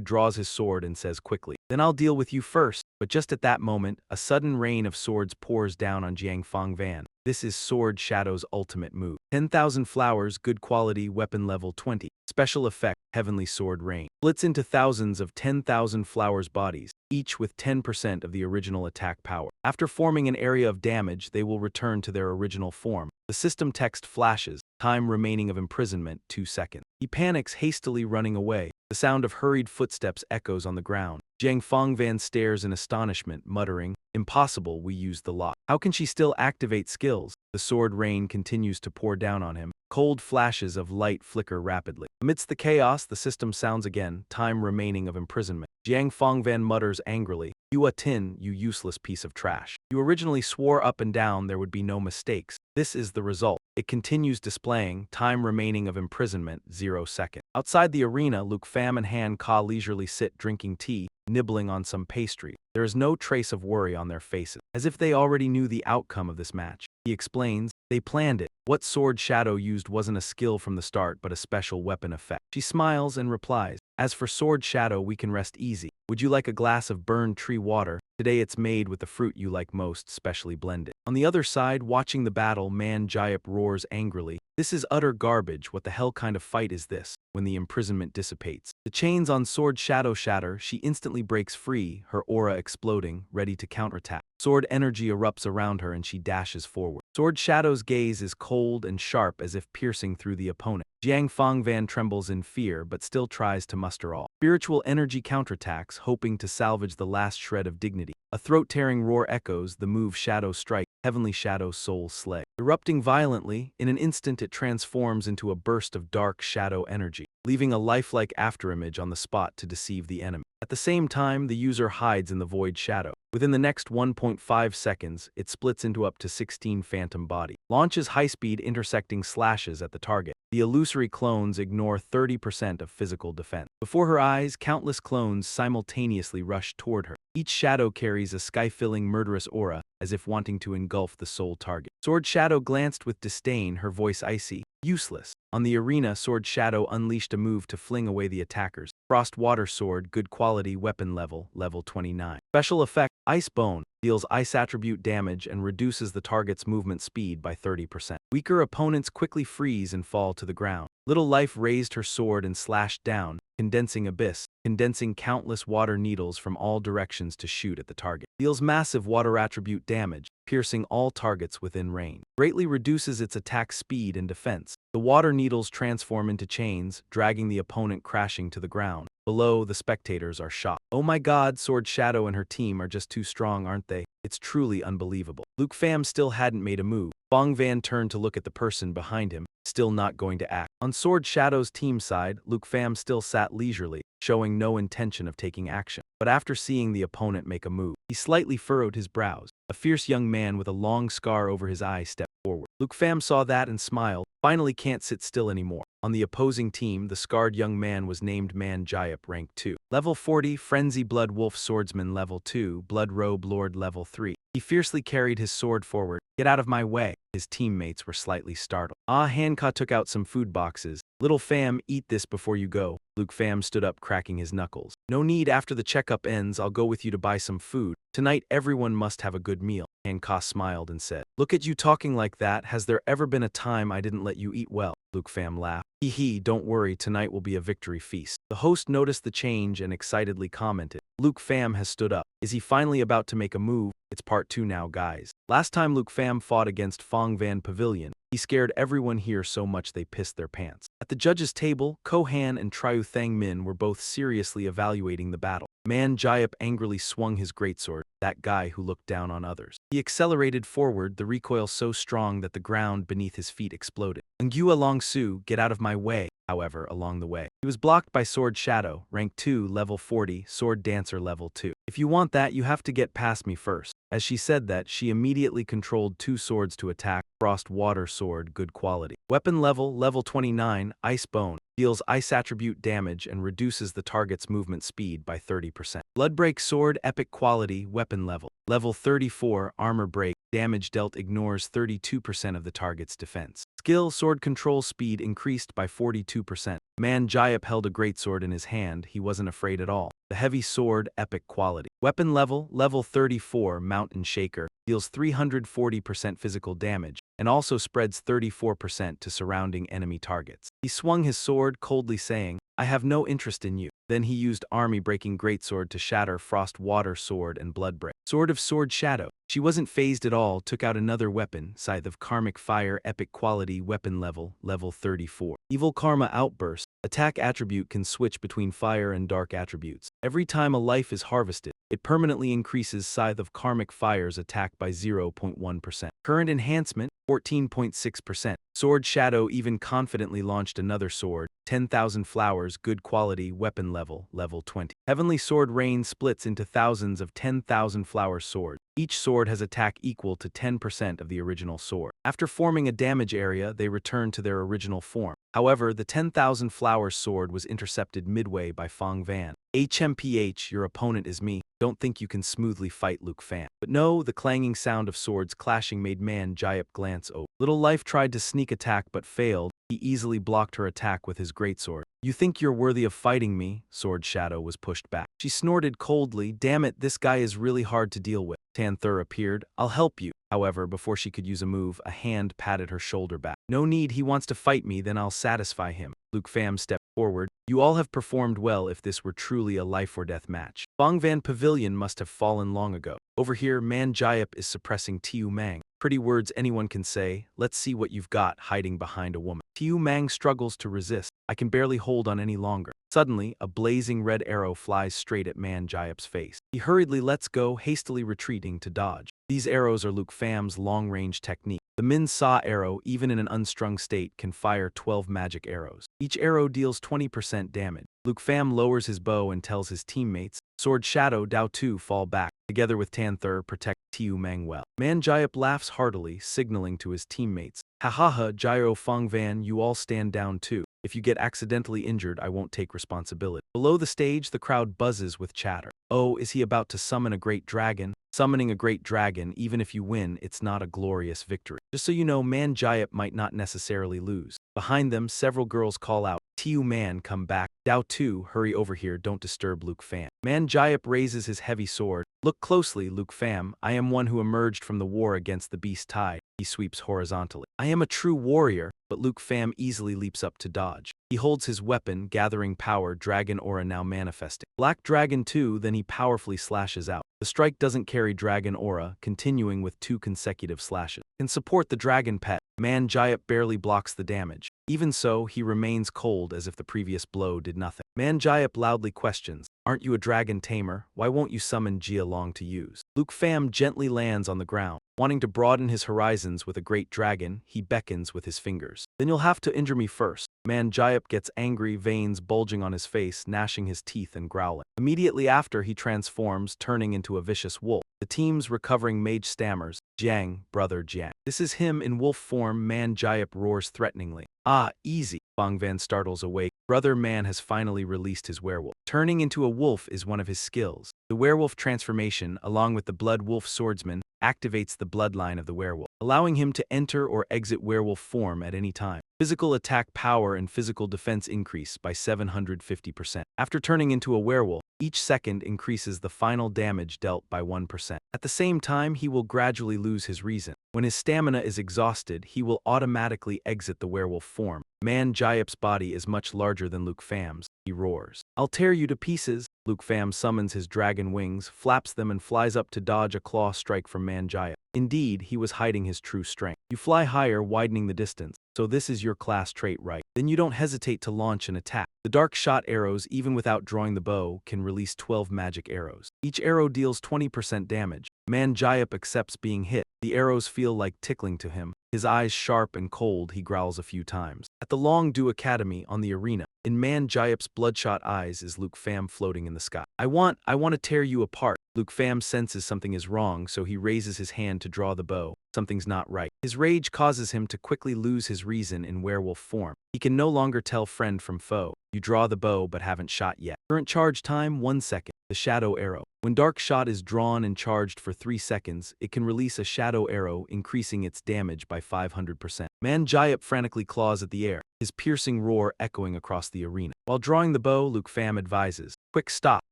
draws his sword, and says quickly, "Then I'll deal with you first." But just at that moment, a sudden rain of swords pours down on Jiang Fangvan. This is Sword Shadow's ultimate move. 10,000 flowers, good quality, weapon level 20. Special effect, Heavenly Sword Rain. Splits into thousands of 10,000 flowers bodies, each with 10% of the original attack power. After forming an area of damage, they will return to their original form. The system text flashes, time remaining of imprisonment, 2 seconds. He panics, hastily running away. The sound of hurried footsteps echoes on the ground. Jiang Fangvan stares in astonishment, muttering, "Impossible, we used the lock. How can she still activate skills?" The sword rain continues to pour down on him. Cold flashes of light flicker rapidly. Amidst the chaos, the system sounds again, time remaining of imprisonment. Jiang Fangvan mutters angrily, "You Tin, you useless piece of trash. You originally swore up and down there would be no mistakes. This is the result." It continues displaying time remaining of imprisonment 0 seconds. Outside the arena, Luke Pham and Han Ka leisurely sit drinking tea, nibbling on some pastry. There is no trace of worry on their faces, as if they already knew the outcome of this match. He explains, they planned it. What Sword Shadow used wasn't a skill from the start but a special weapon effect. She smiles and replies, as for Sword Shadow, we can rest easy. Would you like a glass of burned tree water? Today it's made with the fruit you like most, specially blended. On the other side, watching the battle, Man Jayap roars angrily. This is utter garbage. What the hell kind of fight is this? When the imprisonment dissipates, the chains on Sword Shadow shatter. She instantly breaks free, her aura exploding, ready to counterattack. Sword energy erupts around her and she dashes forward. Sword Shadow's gaze is cold and sharp as if piercing through the opponent. Jiang Fangvan trembles in fear but still tries to muster all spiritual energy counterattacks, hoping to salvage the last shred of dignity. A throat-tearing roar echoes the move Shadow Strike, Heavenly Shadow Soul Slay. Erupting violently, in an instant it transforms into a burst of dark shadow energy, leaving a lifelike afterimage on the spot to deceive the enemy. At the same time, the user hides in the void shadow. Within the next 1.5 seconds, it splits into up to 16 phantom bodies. Launches high-speed intersecting slashes at the target. The illusory clones ignore 30% of physical defense. Before her eyes, countless clones simultaneously rush toward her. Each shadow carries a sky-filling murderous aura, as if wanting to engulf the sole target. Sword Shadow glanced with disdain, her voice icy. Useless. On the arena, Sword Shadow unleashed a move to fling away the attackers. Frost Water Sword, good quality, weapon level, level 29. Special effect, Ice Bone, deals ice attribute damage and reduces the target's movement speed by 30%. Weaker opponents quickly freeze and fall to the ground. Little Life raised her sword and slashed down, condensing countless water needles from all directions to shoot at the target. Deals massive water attribute damage, piercing all targets within range. Greatly reduces its attack speed and defense. The water needles transform into chains, dragging the opponent crashing to the ground. Below, the spectators are shocked. Oh my god, Sword Shadow and her team are just too strong, aren't they? It's truly unbelievable. Luke Pham still hadn't made a move. Bong Van turned to look at the person behind him, still not going to act. On Sword Shadow's team side, Luke Pham still sat leisurely, showing no intention of taking action. But after seeing the opponent make a move, he slightly furrowed his brows. A fierce young man with a long scar over his eye stepped forward. Luke Pham saw that and smiled. Finally can't sit still anymore. On the opposing team, the scarred young man was named Man Jayap, rank 2. Level 40, Frenzy Blood Wolf Swordsman level 2, Blood Robe Lord level 3. He fiercely carried his sword forward. Get out of my way. His teammates were slightly startled. Hanka took out some food boxes. Little Pham, eat this before you go. Luke Pham stood up, cracking his knuckles. No need, after the checkup ends, I'll go with you to buy some food. Tonight everyone must have a good meal. Hanka smiled and said, look at you talking like that. Has there ever been a time I didn't let you eat well? Luke Pham laughed. Hee hee, don't worry, tonight will be a victory feast. The host noticed the change and excitedly commented, Luke Pham has stood up. Is he finally about to make a move? It's part 2 now, guys. Last time Luke Pham fought against Fong Van Pavilion, he scared everyone here so much they pissed their pants. At the judges' table, Kohan and Triu Thang Min were both seriously evaluating the battle. Man Jayap angrily swung his greatsword, that guy who looked down on others. He accelerated forward, the recoil so strong that the ground beneath his feet exploded. Ngua Long Su, get out of my way. However, along the way, he was blocked by Sword Shadow, rank 2, level 40, Sword Dancer level 2. If you want that, you have to get past me first. As she said that, she immediately controlled 2 swords to attack. Frost Water Sword, good quality. Weapon level 29, Ice Bone. Deals ice attribute damage and reduces the target's movement speed by 30%. Bloodbreak Sword, epic quality, weapon level 34, Armor Break. Damage dealt ignores 32% of the target's defense. Skill, sword control speed increased by 42%. Man Jayap held a greatsword in his hand, he wasn't afraid at all. The heavy sword, epic quality. Weapon level 34, Mountain Shaker. Deals 340% physical damage, and also spreads 34% to surrounding enemy targets. He swung his sword, coldly saying, I have no interest in you. Then he used army-breaking greatsword to shatter Frost Water Sword and Bloodbreak. Sword of Sword Shadow. She wasn't phased at all, took out another weapon, Scythe of Karmic Fire, epic quality, weapon level 34. Evil Karma Outburst. Attack attribute can switch between fire and dark attributes. Every time a life is harvested, it permanently increases Scythe of Karmic Fire's attack by 0.1%. Current enhancement, 14.6%. Sword Shadow even confidently launched another sword, 10,000 Flowers, good quality, weapon level 20. Heavenly Sword Rain splits into thousands of 10,000 flower swords. Each sword has attack equal to 10% of the original sword. After forming a damage area, they returned to their original form. However, the 10,000 Flowers sword was intercepted midway by Fong Van. HMPH, your opponent is me. Don't think you can smoothly fight Luke Fan. But no, the clanging sound of swords clashing made Man Jayap glance over. Little Life tried to sneak attack but failed. He easily blocked her attack with his greatsword. You think you're worthy of fighting me? Sword Shadow was pushed back. She snorted coldly. Damn it, this guy is really hard to deal with. Tanther appeared. I'll help you. However, before she could use a move, a hand patted her shoulder back. No need, he wants to fight me, then I'll satisfy him. Luke Pham stepped forward. You all have performed well if this were truly a life-or-death match. Fong Van Pavilion must have fallen long ago. Over here, Man Jayap is suppressing Tiu Mang. Pretty words anyone can say. Let's see what you've got hiding behind a woman. Tiu Mang struggles to resist. I can barely hold on any longer. Suddenly, a blazing red arrow flies straight at Man Jayap's face. He hurriedly lets go, hastily retreating to dodge. These arrows are Luke Pham's long-range technique. The Min Sa arrow, even in an unstrung state, can fire 12 magic arrows. Each arrow deals 20% damage. Luke Pham lowers his bow and tells his teammates, Sword Shadow, Dao Tu, fall back. Together with Tanther, protect Tiu Mang well. Man Jayap laughs heartily, signaling to his teammates. Ha ha ha, Gyro Fong Van, you all stand down too. If you get accidentally injured, I won't take responsibility. Below the stage, the crowd buzzes with chatter. Oh, is he about to summon a great dragon? Summoning a great dragon, even if you win, it's not a glorious victory. Just so you know, Man Jayap might not necessarily lose. Behind them, several girls call out, Tiu Man, come back. Dao Tu, hurry over here, don't disturb Luke Pham. Man Jayap raises his heavy sword. Look closely, Luke Pham. I am one who emerged from the war against the beast tide. He sweeps horizontally. I am a true warrior, but Luke Pham easily leaps up to dodge. He holds his weapon, gathering power, dragon aura now manifesting. Black Dragon 2, then he powerfully slashes out. The strike doesn't carry dragon aura, continuing with 2 consecutive slashes. Can support the dragon pet. Man Jayap barely blocks the damage. Even so, he remains cold as if the previous blow did nothing. Man Jayap loudly questions, aren't you a dragon tamer? Why won't you summon Jia Long to use? Luke Pham gently lands on the ground. Wanting to broaden his horizons with a great dragon, he beckons with his fingers. Then you'll have to injure me first. Man Jayap gets angry, veins bulging on his face, gnashing his teeth and growling. Immediately after, he transforms, turning into a vicious wolf. The team's recovering mage stammers, Jiang, brother Jiang. This is him in wolf form. Man Jayap roars threateningly. Ah, easy. Fong Van startles awake. Brother Man has finally released his werewolf. Turning into a wolf is one of his skills. The werewolf transformation, along with the blood wolf swordsman, activates the bloodline of the werewolf, allowing him to enter or exit werewolf form at any time. Physical attack power and physical defense increase by 750%. After turning into a werewolf, each second increases the final damage dealt by 1%. At the same time, he will gradually lose his reason. When his stamina is exhausted, he will automatically exit the werewolf form. Man Jayap's body is much larger than Luke Pham's. He roars. I'll tear you to pieces. Luke Pham summons his dragon wings, flaps them and flies up to dodge a claw strike from Man Jayap. Indeed, he was hiding his true strength. You fly higher, widening the distance. So this is your class trait, right? Then you don't hesitate to launch an attack. The dark shot arrows, even without drawing the bow, can release 12 magic arrows. Each arrow deals 20% damage. Man Jayap accepts being hit. The arrows feel like tickling to him. His eyes sharp and cold, he growls a few times. At the Long Du Academy on the arena, in Man Jayap's bloodshot eyes is Luke Pham floating in the sky. I want to tear you apart. Luke Pham senses something is wrong, so he raises his hand to draw the bow. Something's not right. His rage causes him to quickly lose his reason in werewolf form. He can no longer tell friend from foe. You draw the bow but haven't shot yet. Current charge time, 1 second. The shadow arrow. When dark shot is drawn and charged for 3 seconds, it can release a shadow arrow, increasing its damage by 500%. Man Jayap frantically claws at the air, his piercing roar echoing across the arena. While drawing the bow, Luke Pham advises, quick stop.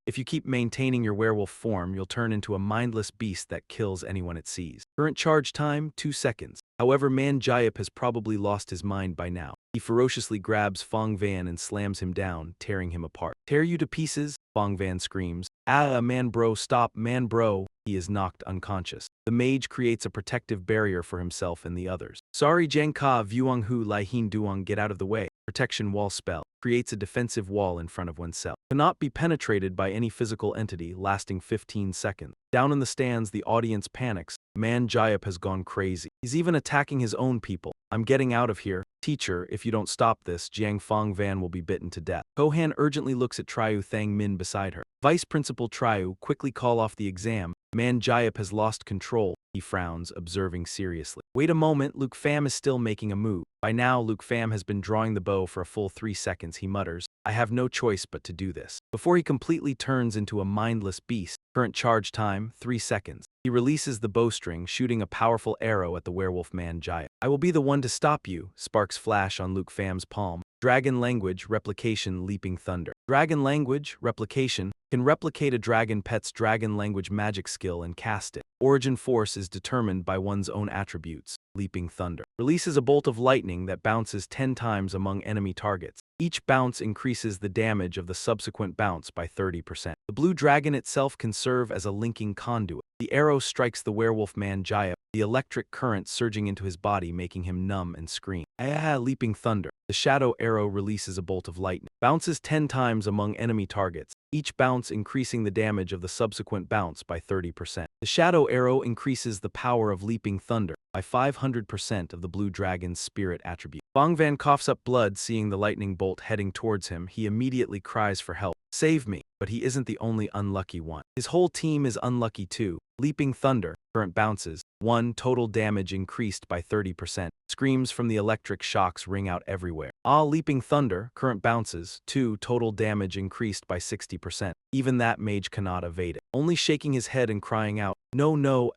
If you keep maintaining your werewolf form, you'll turn into a mindless beast that kills anyone it sees. Current charge time, 2 seconds. However, Man Jayap has probably lost his mind by now. He ferociously grabs Fong Van and slams him down, tearing him apart. Tear you to pieces? Fong Van screams. Ah, man bro, stop, man bro. He is knocked unconscious. The mage creates a protective barrier for himself and the others. Sorry Jiang Ka Vuong Hu Lai Hin Duong, get out of the way. Protection wall spell. Creates a defensive wall in front of oneself. Cannot be penetrated by any physical entity, lasting 15 seconds. Down in the stands, the audience panics. Man Jayap has gone crazy. He's even attacking his own people. I'm getting out of here. Teacher, if you don't stop this, Jiang Fong Van will be bitten to death. Kohan urgently looks at Triu Thang Min beside her. Vice Principal Triu, quickly call off the exam. Man Jayap has lost control. He frowns, observing seriously. Wait a moment, Luke Pham is still making a move. By now, Luke Pham has been drawing the bow for a full 3 seconds. He mutters, I have no choice but to do this. Before he completely turns into a mindless beast. Current charge time, 3 seconds. He releases the bowstring, shooting a powerful arrow at the werewolf man Jayap. I will be the one to stop you, sparks flash on Luke Pham's palm. Dragon language, replication, leaping thunder. Dragon language, replication, can replicate a dragon pet's dragon language magic skill and cast it. Origin force is determined by one's own attributes. Leaping thunder. Releases a bolt of lightning that bounces 10 times among enemy targets. Each bounce increases the damage of the subsequent bounce by 30%. The blue dragon itself can serve as a linking conduit. The arrow strikes the werewolf man Jayap, the electric current surging into his body making him numb and scream. Leaping thunder. The shadow arrow releases a bolt of lightning. Bounces 10 times among enemy targets, each bounce increasing the damage of the subsequent bounce by 30%. The shadow arrow increases the power of leaping thunder by 500% of the blue dragon's spirit attribute. Bong Van coughs up blood seeing the lightning bolt heading towards him. He immediately cries for help. Save me. But he isn't the only unlucky one. His whole team is unlucky too. Leaping thunder, current bounces, 1 total damage increased by 30%. Screams from the electric shocks ring out everywhere. Leaping thunder, current bounces, 2 total damage increased by 60%. Even that mage cannot evade it. Only shaking his head and crying out, no, no,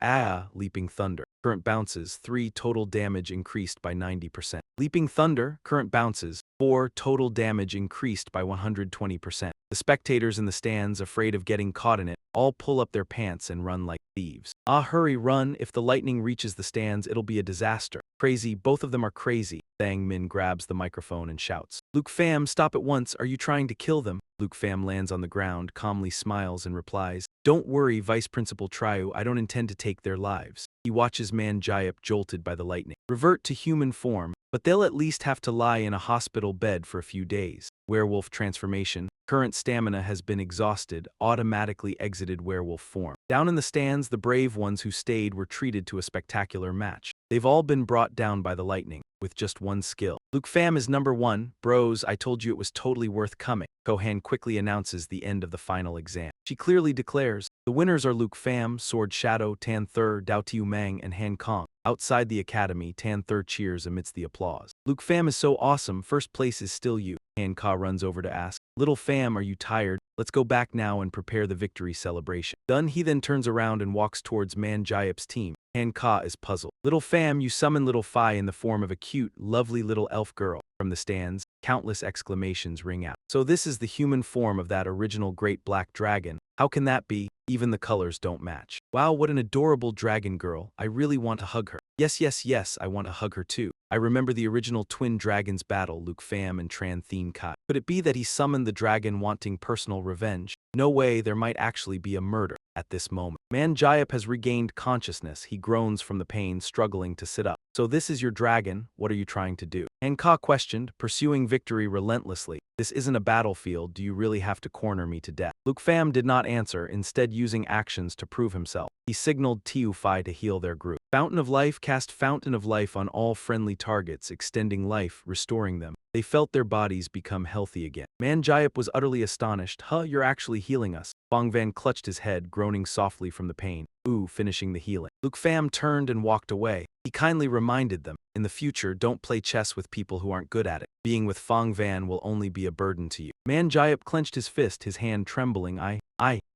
leaping thunder. Current bounces, 3 total damage increased by 90%. Leaping thunder, current bounces, 4 total damage increased by 120%. The spectators in the stands, afraid of getting caught in it, all pull up their pants and run like thieves. Hurry, run, if the lightning reaches the stands, it'll be a disaster. Crazy, both of them are crazy. Thang Min grabs the microphone and shouts. Luke Pham, stop at once, are you trying to kill them? Luke Pham lands on the ground, calmly smiles and replies, don't worry, Vice Principal Triu, I don't intend to take their lives. He watches man Jayap jolted by the lightning. Revert to human form, but they'll at least have to lie in a hospital bed for a few days. Werewolf transformation. Current stamina has been exhausted, automatically exited werewolf form. Down in the stands, the brave ones who stayed were treated to a spectacular match. They've all been brought down by the lightning, with just one skill. Luke Pham is number 1. Bros, I told you it was totally worth coming. Kohan quickly announces the end of the final exam. She clearly declares, the winners are Luke Pham, Sword Shadow, Tan Thur, Dao Tiu Mang, and Han Kong. Outside the academy, Tan Thur cheers amidst the applause. Luke Pham is so awesome, first place is still you. Han Ka runs over to ask, Little Pham, are you tired? Let's go back now and prepare the victory celebration. Done, he then turns around and walks towards Man Jayap's team. Han Ka is puzzled. Little Pham, you summon Little Phi in the form of a cute, lovely little elf girl. From the stands, countless exclamations ring out. So this is the human form of that original great black dragon. How can that be? Even the colors don't match. Wow, what an adorable dragon girl. I really want to hug her. Yes, yes, yes, I want to hug her too. I remember the original twin dragons battle, Luke Pham and Tran Thien Kai. Could it be that he summoned the dragon wanting personal revenge? No way, there might actually be a murder. At this moment, Man Jayap has regained consciousness. He groans from the pain, struggling to sit up. So this is your dragon, what are you trying to do? Han Ka questioned, pursuing victory relentlessly. This isn't a battlefield, do you really have to corner me to death? Luke Pham did not answer, instead using actions to prove himself. He signaled Tiu Phi to heal their group. Fountain of Life, cast Fountain of Life on all friendly targets, extending life, restoring them. They felt their bodies become healthy again. Man Jayap was utterly astonished. You're actually healing us. Bong Van clutched his head, groaning softly from the pain. Finishing the healing. Luke Pham turned and walked away. He kindly reminded them, in the future, don't play chess with people who aren't good at it. Being with Fong Van will only be a burden to you. Man Jayap clenched his fist, his hand trembling.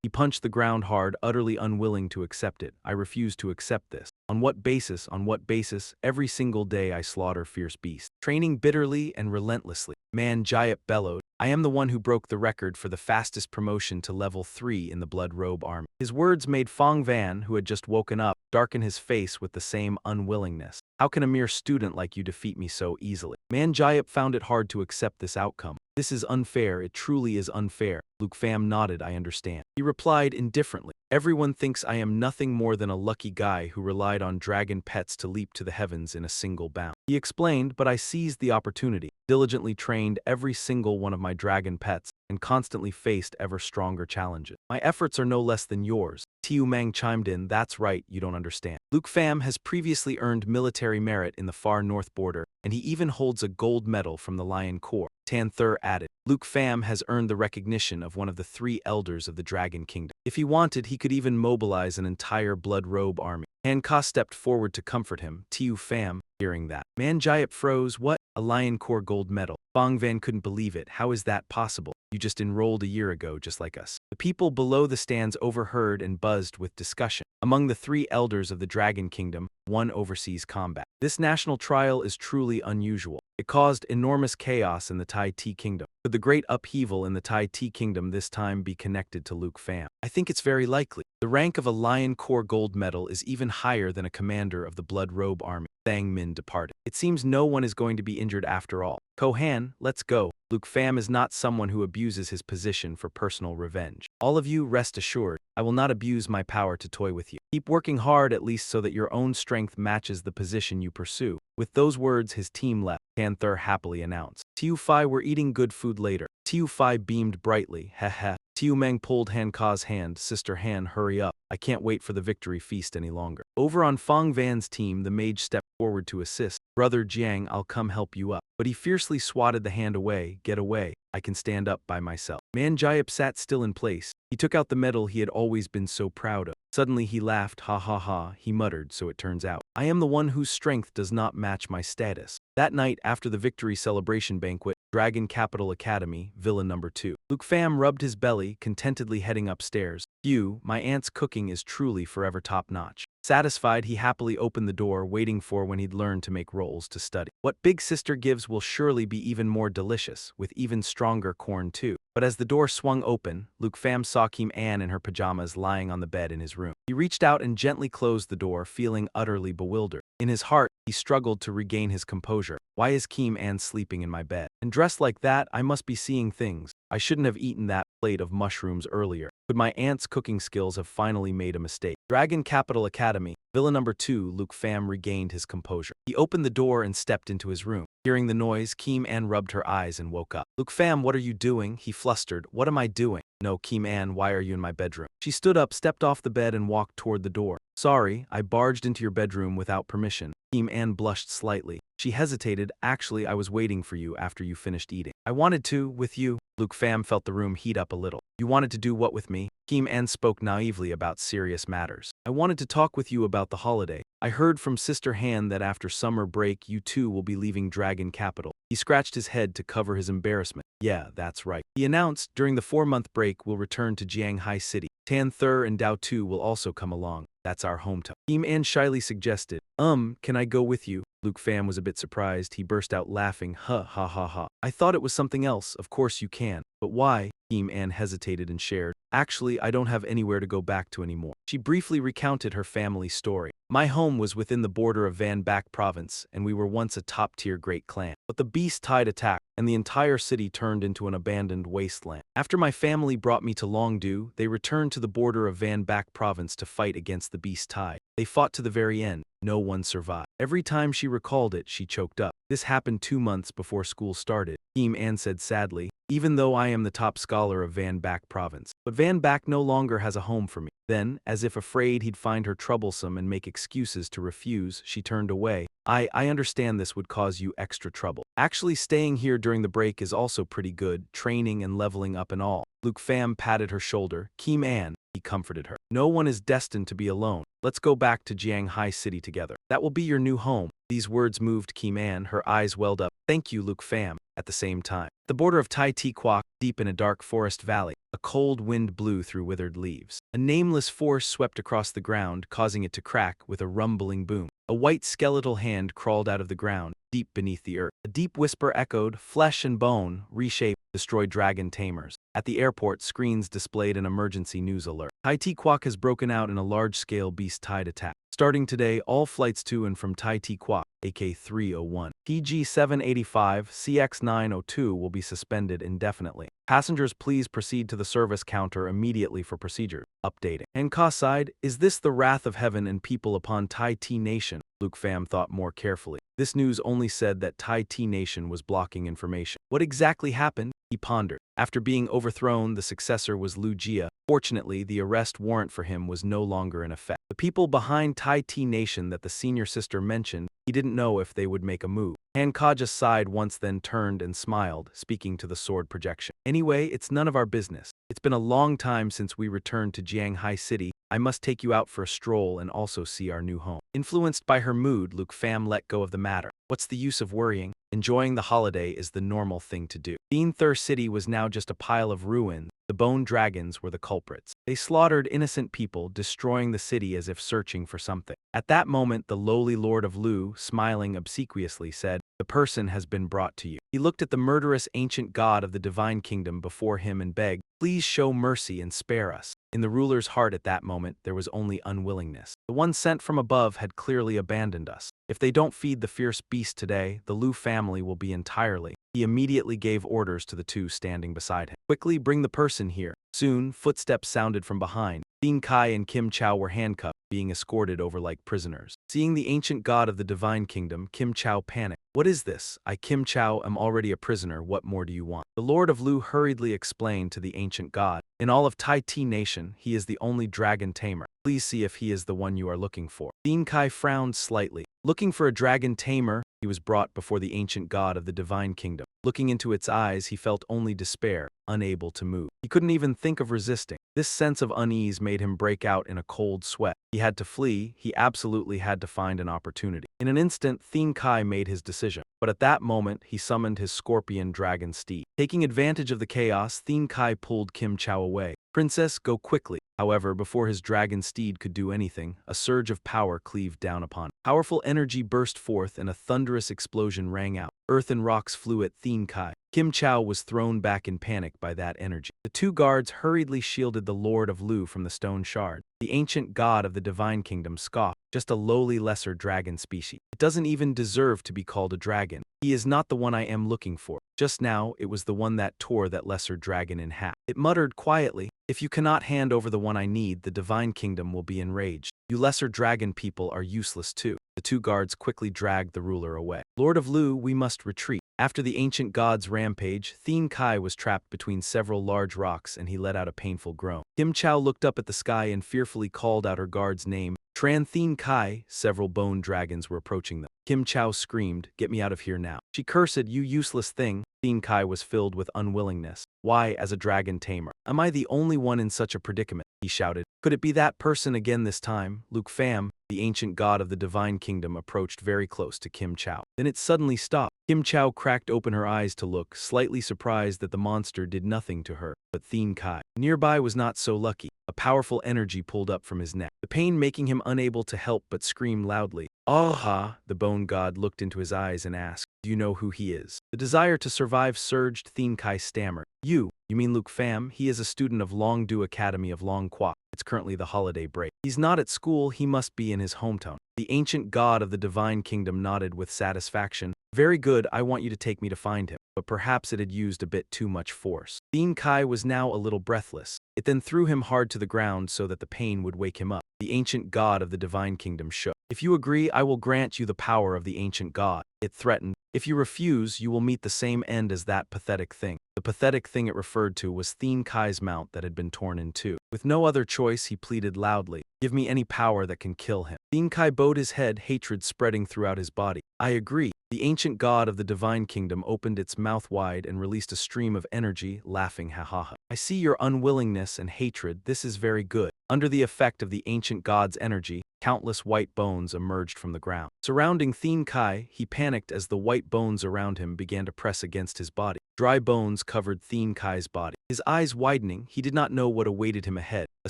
He punched the ground hard, utterly unwilling to accept it. I refuse to accept this. On what basis? On what basis? Every single day I slaughter fierce beasts. Training bitterly and relentlessly. Man Jayap bellowed. I am the one who broke the record for the fastest promotion to level 3 in the Blood Robe Army. His words made Fong Van, who had just woken up, darken his face with the same unwillingness. How can a mere student like you defeat me so easily? Man Jayap found it hard to accept this outcome. This is unfair, it truly is unfair. Luke Pham nodded, I understand. He replied indifferently. Everyone thinks I am nothing more than a lucky guy who relied on dragon pets to leap to the heavens in a single bound. He explained, but I seized the opportunity, diligently trained every single one of my dragon pets, and constantly faced ever stronger challenges. My efforts are no less than yours. Tiu Mang chimed in, that's right, you don't understand. Luke Pham has previously earned military merit in the far north border, and he even holds a gold medal from the Lion Corps. Tamer added, Luke Pham has earned the recognition of one of the 3 elders of the Dragon Kingdom. If he wanted, he could even mobilize an entire Blood Robe army. Hanka stepped forward to comfort him. Tiu Pham, hearing that. Manjayap froze. What? A Lion Corps gold medal. Bongvan couldn't believe it. How is that possible? You just enrolled a year ago, just like us. The people below the stands overheard and buzzed with discussion. Among the 3 elders of the Dragon Kingdom, one oversees combat. This national trial is truly unusual. It caused enormous chaos in the Tai Ti Kingdom. Could the great upheaval in the Tai Ti Kingdom this time be connected to Luke Pham? I think it's very likely. The rank of a Lion Corps gold medal is even higher than a commander of the Blood Robe army. Thang Min departed. It seems no one is going to be injured after all. Kohan, let's go. Luke Pham is not someone who abuses his position for personal revenge. All of you rest assured, I will not abuse my power to toy with you. Keep working hard at least so that your own strength matches the position you pursue. With those words, his team left. Tamer happily announced. Tiu Phi, we're eating good food later. Tiu Phi beamed brightly. Heh. Tiu Meng pulled Han Ka's hand. Sister Han, hurry up. I can't wait for the victory feast any longer. Over on Fong Van's team, the mage stepped forward to assist. Brother Jiang, I'll come help you up. But he fiercely swatted the hand away. Get away. I can stand up by myself. Manjayap sat still in place. He took out the medal he had always been so proud of. Suddenly he laughed. Ha ha ha, he muttered, so it turns out. I am the one whose strength does not match my status. That night, after the victory celebration banquet, Dragon Capital Academy, Villa Number 2. Luke Pham rubbed his belly, contentedly heading upstairs. Phew, my aunt's cooking is truly forever top-notch. Satisfied, he happily opened the door, waiting for when he'd learn to make rolls to study. What Big Sister gives will surely be even more delicious, with even stronger corn too. But as the door swung open, Luke Pham saw Kim Ann in her pajamas lying on the bed in his room. He reached out and gently closed the door, feeling utterly bewildered. In his heart, he struggled to regain his composure. Why is Kim Ann sleeping in my bed? And dressed like that, I must be seeing things. I shouldn't have eaten that plate of mushrooms earlier. Could my aunt's cooking skills have finally made a mistake? Dragon Capital Academy, Villa Number 2. Luke Pham regained his composure. He opened the door and stepped into his room. Hearing the noise, Kim Ann rubbed her eyes and woke up. Luke Pham, what are you doing? He flustered. What am I doing? No, Kim Ann, why are you in my bedroom? She stood up, stepped off the bed and walked toward the door. Sorry, I barged into your bedroom without permission. Kim Ann blushed slightly. She hesitated. Actually, I was waiting for you after you finished eating. I wanted to, with you. Luke Pham felt the room heat up a little. You wanted to do what with me? Kim Ann spoke naively about serious matters. I wanted to talk with you about the holiday. I heard from Sister Han that after summer break you too will be leaving Dragon Capital. He scratched his head to cover his embarrassment. Yeah, that's right. He announced during the 4-month break we'll return to Jianghai City. Tamer and Dao Tu will also come along. That's our hometown. Kim Ann shyly suggested. Can I go with you? Luke Pham was a bit surprised. He burst out laughing. Ha ha ha ha. I thought it was something else. Of course you can. But why? Kim Ann hesitated and shared. Actually, I don't have anywhere to go back to anymore. She briefly recounted her family story. My home was within the border of Van Back province, and we were once a top-tier great clan. But the beast tide attacked, and the entire city turned into an abandoned wasteland. After my family brought me to Longdu, they returned to the border of Van Back province to fight against the beast tide. They fought to the very end. No one survived. Every time she recalled it, she choked up. This happened 2 months before school started. Kim Ann said sadly, even though I am the top scholar of Van Back province. But Van Back no longer has a home for me. Then, as if afraid he'd find her troublesome and make excuses to refuse, she turned away. I understand this would cause you extra trouble. Actually, staying here during the break is also pretty good, training and leveling up and all. Luke Pham patted her shoulder. Kim Ann, he comforted her. No one is destined to be alone. Let's go back to Jianghai City together. That will be your new home. These words moved Kim Ann. Her eyes welled up. Thank you, Luke Pham. At the same time, the border of Tai Ti Quoc, deep in a dark forest valley, a cold wind blew through withered leaves. A nameless force swept across the ground, causing it to crack with a rumbling boom. A white skeletal hand crawled out of the ground, deep beneath the earth. A deep whisper echoed, flesh and bone, reshape, destroy dragon tamers. At the airport, screens displayed an emergency news alert. Tai Ti Quoc has broken out in a large-scale beast tide attack. Starting today, all flights to and from Tai Ti Quoc, AK-301, PG-785, CX-902 will be suspended indefinitely. Passengers please proceed to the service counter immediately for procedure. Updating. Hanka sighed, is this the wrath of heaven and people upon Tai Ti Nation? Luke Pham thought more carefully. This news only said that Tai T Nation was blocking information. What exactly happened? He pondered. After being overthrown, the successor was Lu Jia. Fortunately, the arrest warrant for him was no longer in effect. The people behind Tai T Nation that the senior sister mentioned, he didn't know if they would make a move. Han Kaja sighed once, then turned and smiled, speaking to the sword projection. Anyway, it's none of our business. It's been a long time since we returned to Jianghai City. I must take you out for a stroll and also see our new home. Influenced by her mood, Luke Pham let go of the matter. What's the use of worrying? Enjoying the holiday is the normal thing to do. Thien Thur City was now just a pile of ruins. The bone dragons were the culprits. They slaughtered innocent people, destroying the city as if searching for something. At that moment, the lowly Lord of Lu, smiling obsequiously, said, "The person has been brought to you." He looked at the murderous ancient god of the divine kingdom before him and begged, "Please show mercy and spare us." In the ruler's heart at that moment, there was only unwillingness. The one sent from above had clearly abandoned us. If they don't feed the fierce beast today, the Lu family will be entirely. He immediately gave orders to the two standing beside him. "Quickly bring the person here." Soon, footsteps sounded from behind. Thien Kai and Kim Chow were handcuffed, being escorted over like prisoners. Seeing the ancient god of the divine kingdom, Kim Chow panicked. "What is this? I, Kim Chow, am already a prisoner. What more do you want?" The Lord of Lu hurriedly explained to the ancient god, "In all of Tai T Nation, he is the only dragon tamer. Please see if he is the one you are looking for." Thien Kai frowned slightly. Looking for a dragon tamer, he was brought before the ancient god of the divine kingdom. Looking into its eyes, he felt only despair, unable to move. He couldn't even think of resisting. This sense of unease made him break out in a cold sweat. He had to flee. He absolutely had to find an opportunity. In an instant, Thien Kai made his decision. But at that moment, he summoned his scorpion dragon steed. Taking advantage of the chaos, Thien Kai pulled Kim Chow away. "Princess, go quickly." However, before his dragon steed could do anything, a surge of power cleaved down upon him. Powerful energy burst forth and a thunderous explosion rang out. Earth and rocks flew at Thien Kai. Kim Chow was thrown back in panic by that energy. The two guards hurriedly shielded the Lord of Lu from the stone shard. The ancient god of the divine kingdom scoffed, "Just a lowly lesser dragon species. It doesn't even deserve to be called a dragon. He is not the one I am looking for. Just now, it was the one that tore that lesser dragon in half." It muttered quietly, "If you cannot hand over the one I need, the divine kingdom will be enraged. You lesser dragon people are useless too." The two guards quickly dragged the ruler away. "Lord of Lu, we must retreat." After the ancient god's rampage, Thien Kai was trapped between several large rocks and he let out a painful groan. Kim Chow looked up at the sky and fearfully called out her guard's name. "Tran Thien Kai." Several bone dragons were approaching them. Kim Chow screamed, "Get me out of here now." She cursed, "You useless thing." Thien Kai was filled with unwillingness. "Why, as a dragon tamer, am I the only one in such a predicament?" he shouted. "Could it be that person again this time?" Luke Pham, the ancient god of the divine kingdom, approached very close to Kim Chow. Then it suddenly stopped. Kim Chow cracked open her eyes to look, slightly surprised that the monster did nothing to her. But Thien Kai, nearby, was not so lucky. A powerful energy pulled up from his neck, the pain making him unable to help but scream loudly. "Ah!" The bone god looked into his eyes and asked, "Do you know who he is?" The desire to survive surged. Thien Kai stammered. You mean Luke Pham? He is a student of Longdu Academy of Long Kwa. It's currently the holiday break. He's not at school, he must be in his hometown." The ancient god of the divine kingdom nodded with satisfaction. "Very good, I want you to take me to find him." But perhaps it had used a bit too much force. Thien Kai was now a little breathless. It then threw him hard to the ground so that the pain would wake him up. The ancient god of the divine kingdom shook. "If you agree, I will grant you the power of the ancient god," it threatened. "If you refuse, you will meet the same end as that pathetic thing." The pathetic thing it referred to was Thien Kai's mount that had been torn in two. With no other choice, he pleaded loudly, "Give me any power that can kill him." Thien Kai bowed his head, hatred spreading throughout his body. "I agree." The ancient god of the divine kingdom opened its mouth wide and released a stream of energy, laughing ha ha ha. "I see your unwillingness and hatred. This is very good." Under the effect of the ancient god's energy, countless white bones emerged from the ground. Surrounding Thien Kai, he panicked as the white bones around him began to press against his body. Dry bones covered Thien Kai's body. His eyes widening, he did not know what awaited him ahead. A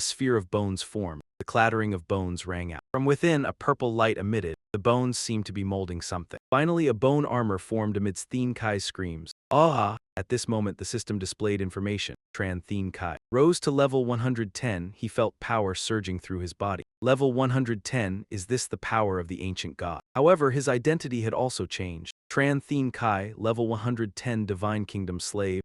sphere of bones formed. The clattering of bones rang out. From within, a purple light emitted. The bones seemed to be molding something. Finally, a bone armor formed amidst Thien Kai's screams. "Ah!" At this moment, the system displayed information. Tran Thien Kai rose to level 110. He felt power surging through his body. Level 110, is this the power of the ancient god? However, his identity had also changed. Tran Thien Kai, level 110, Divine Kingdom Slave,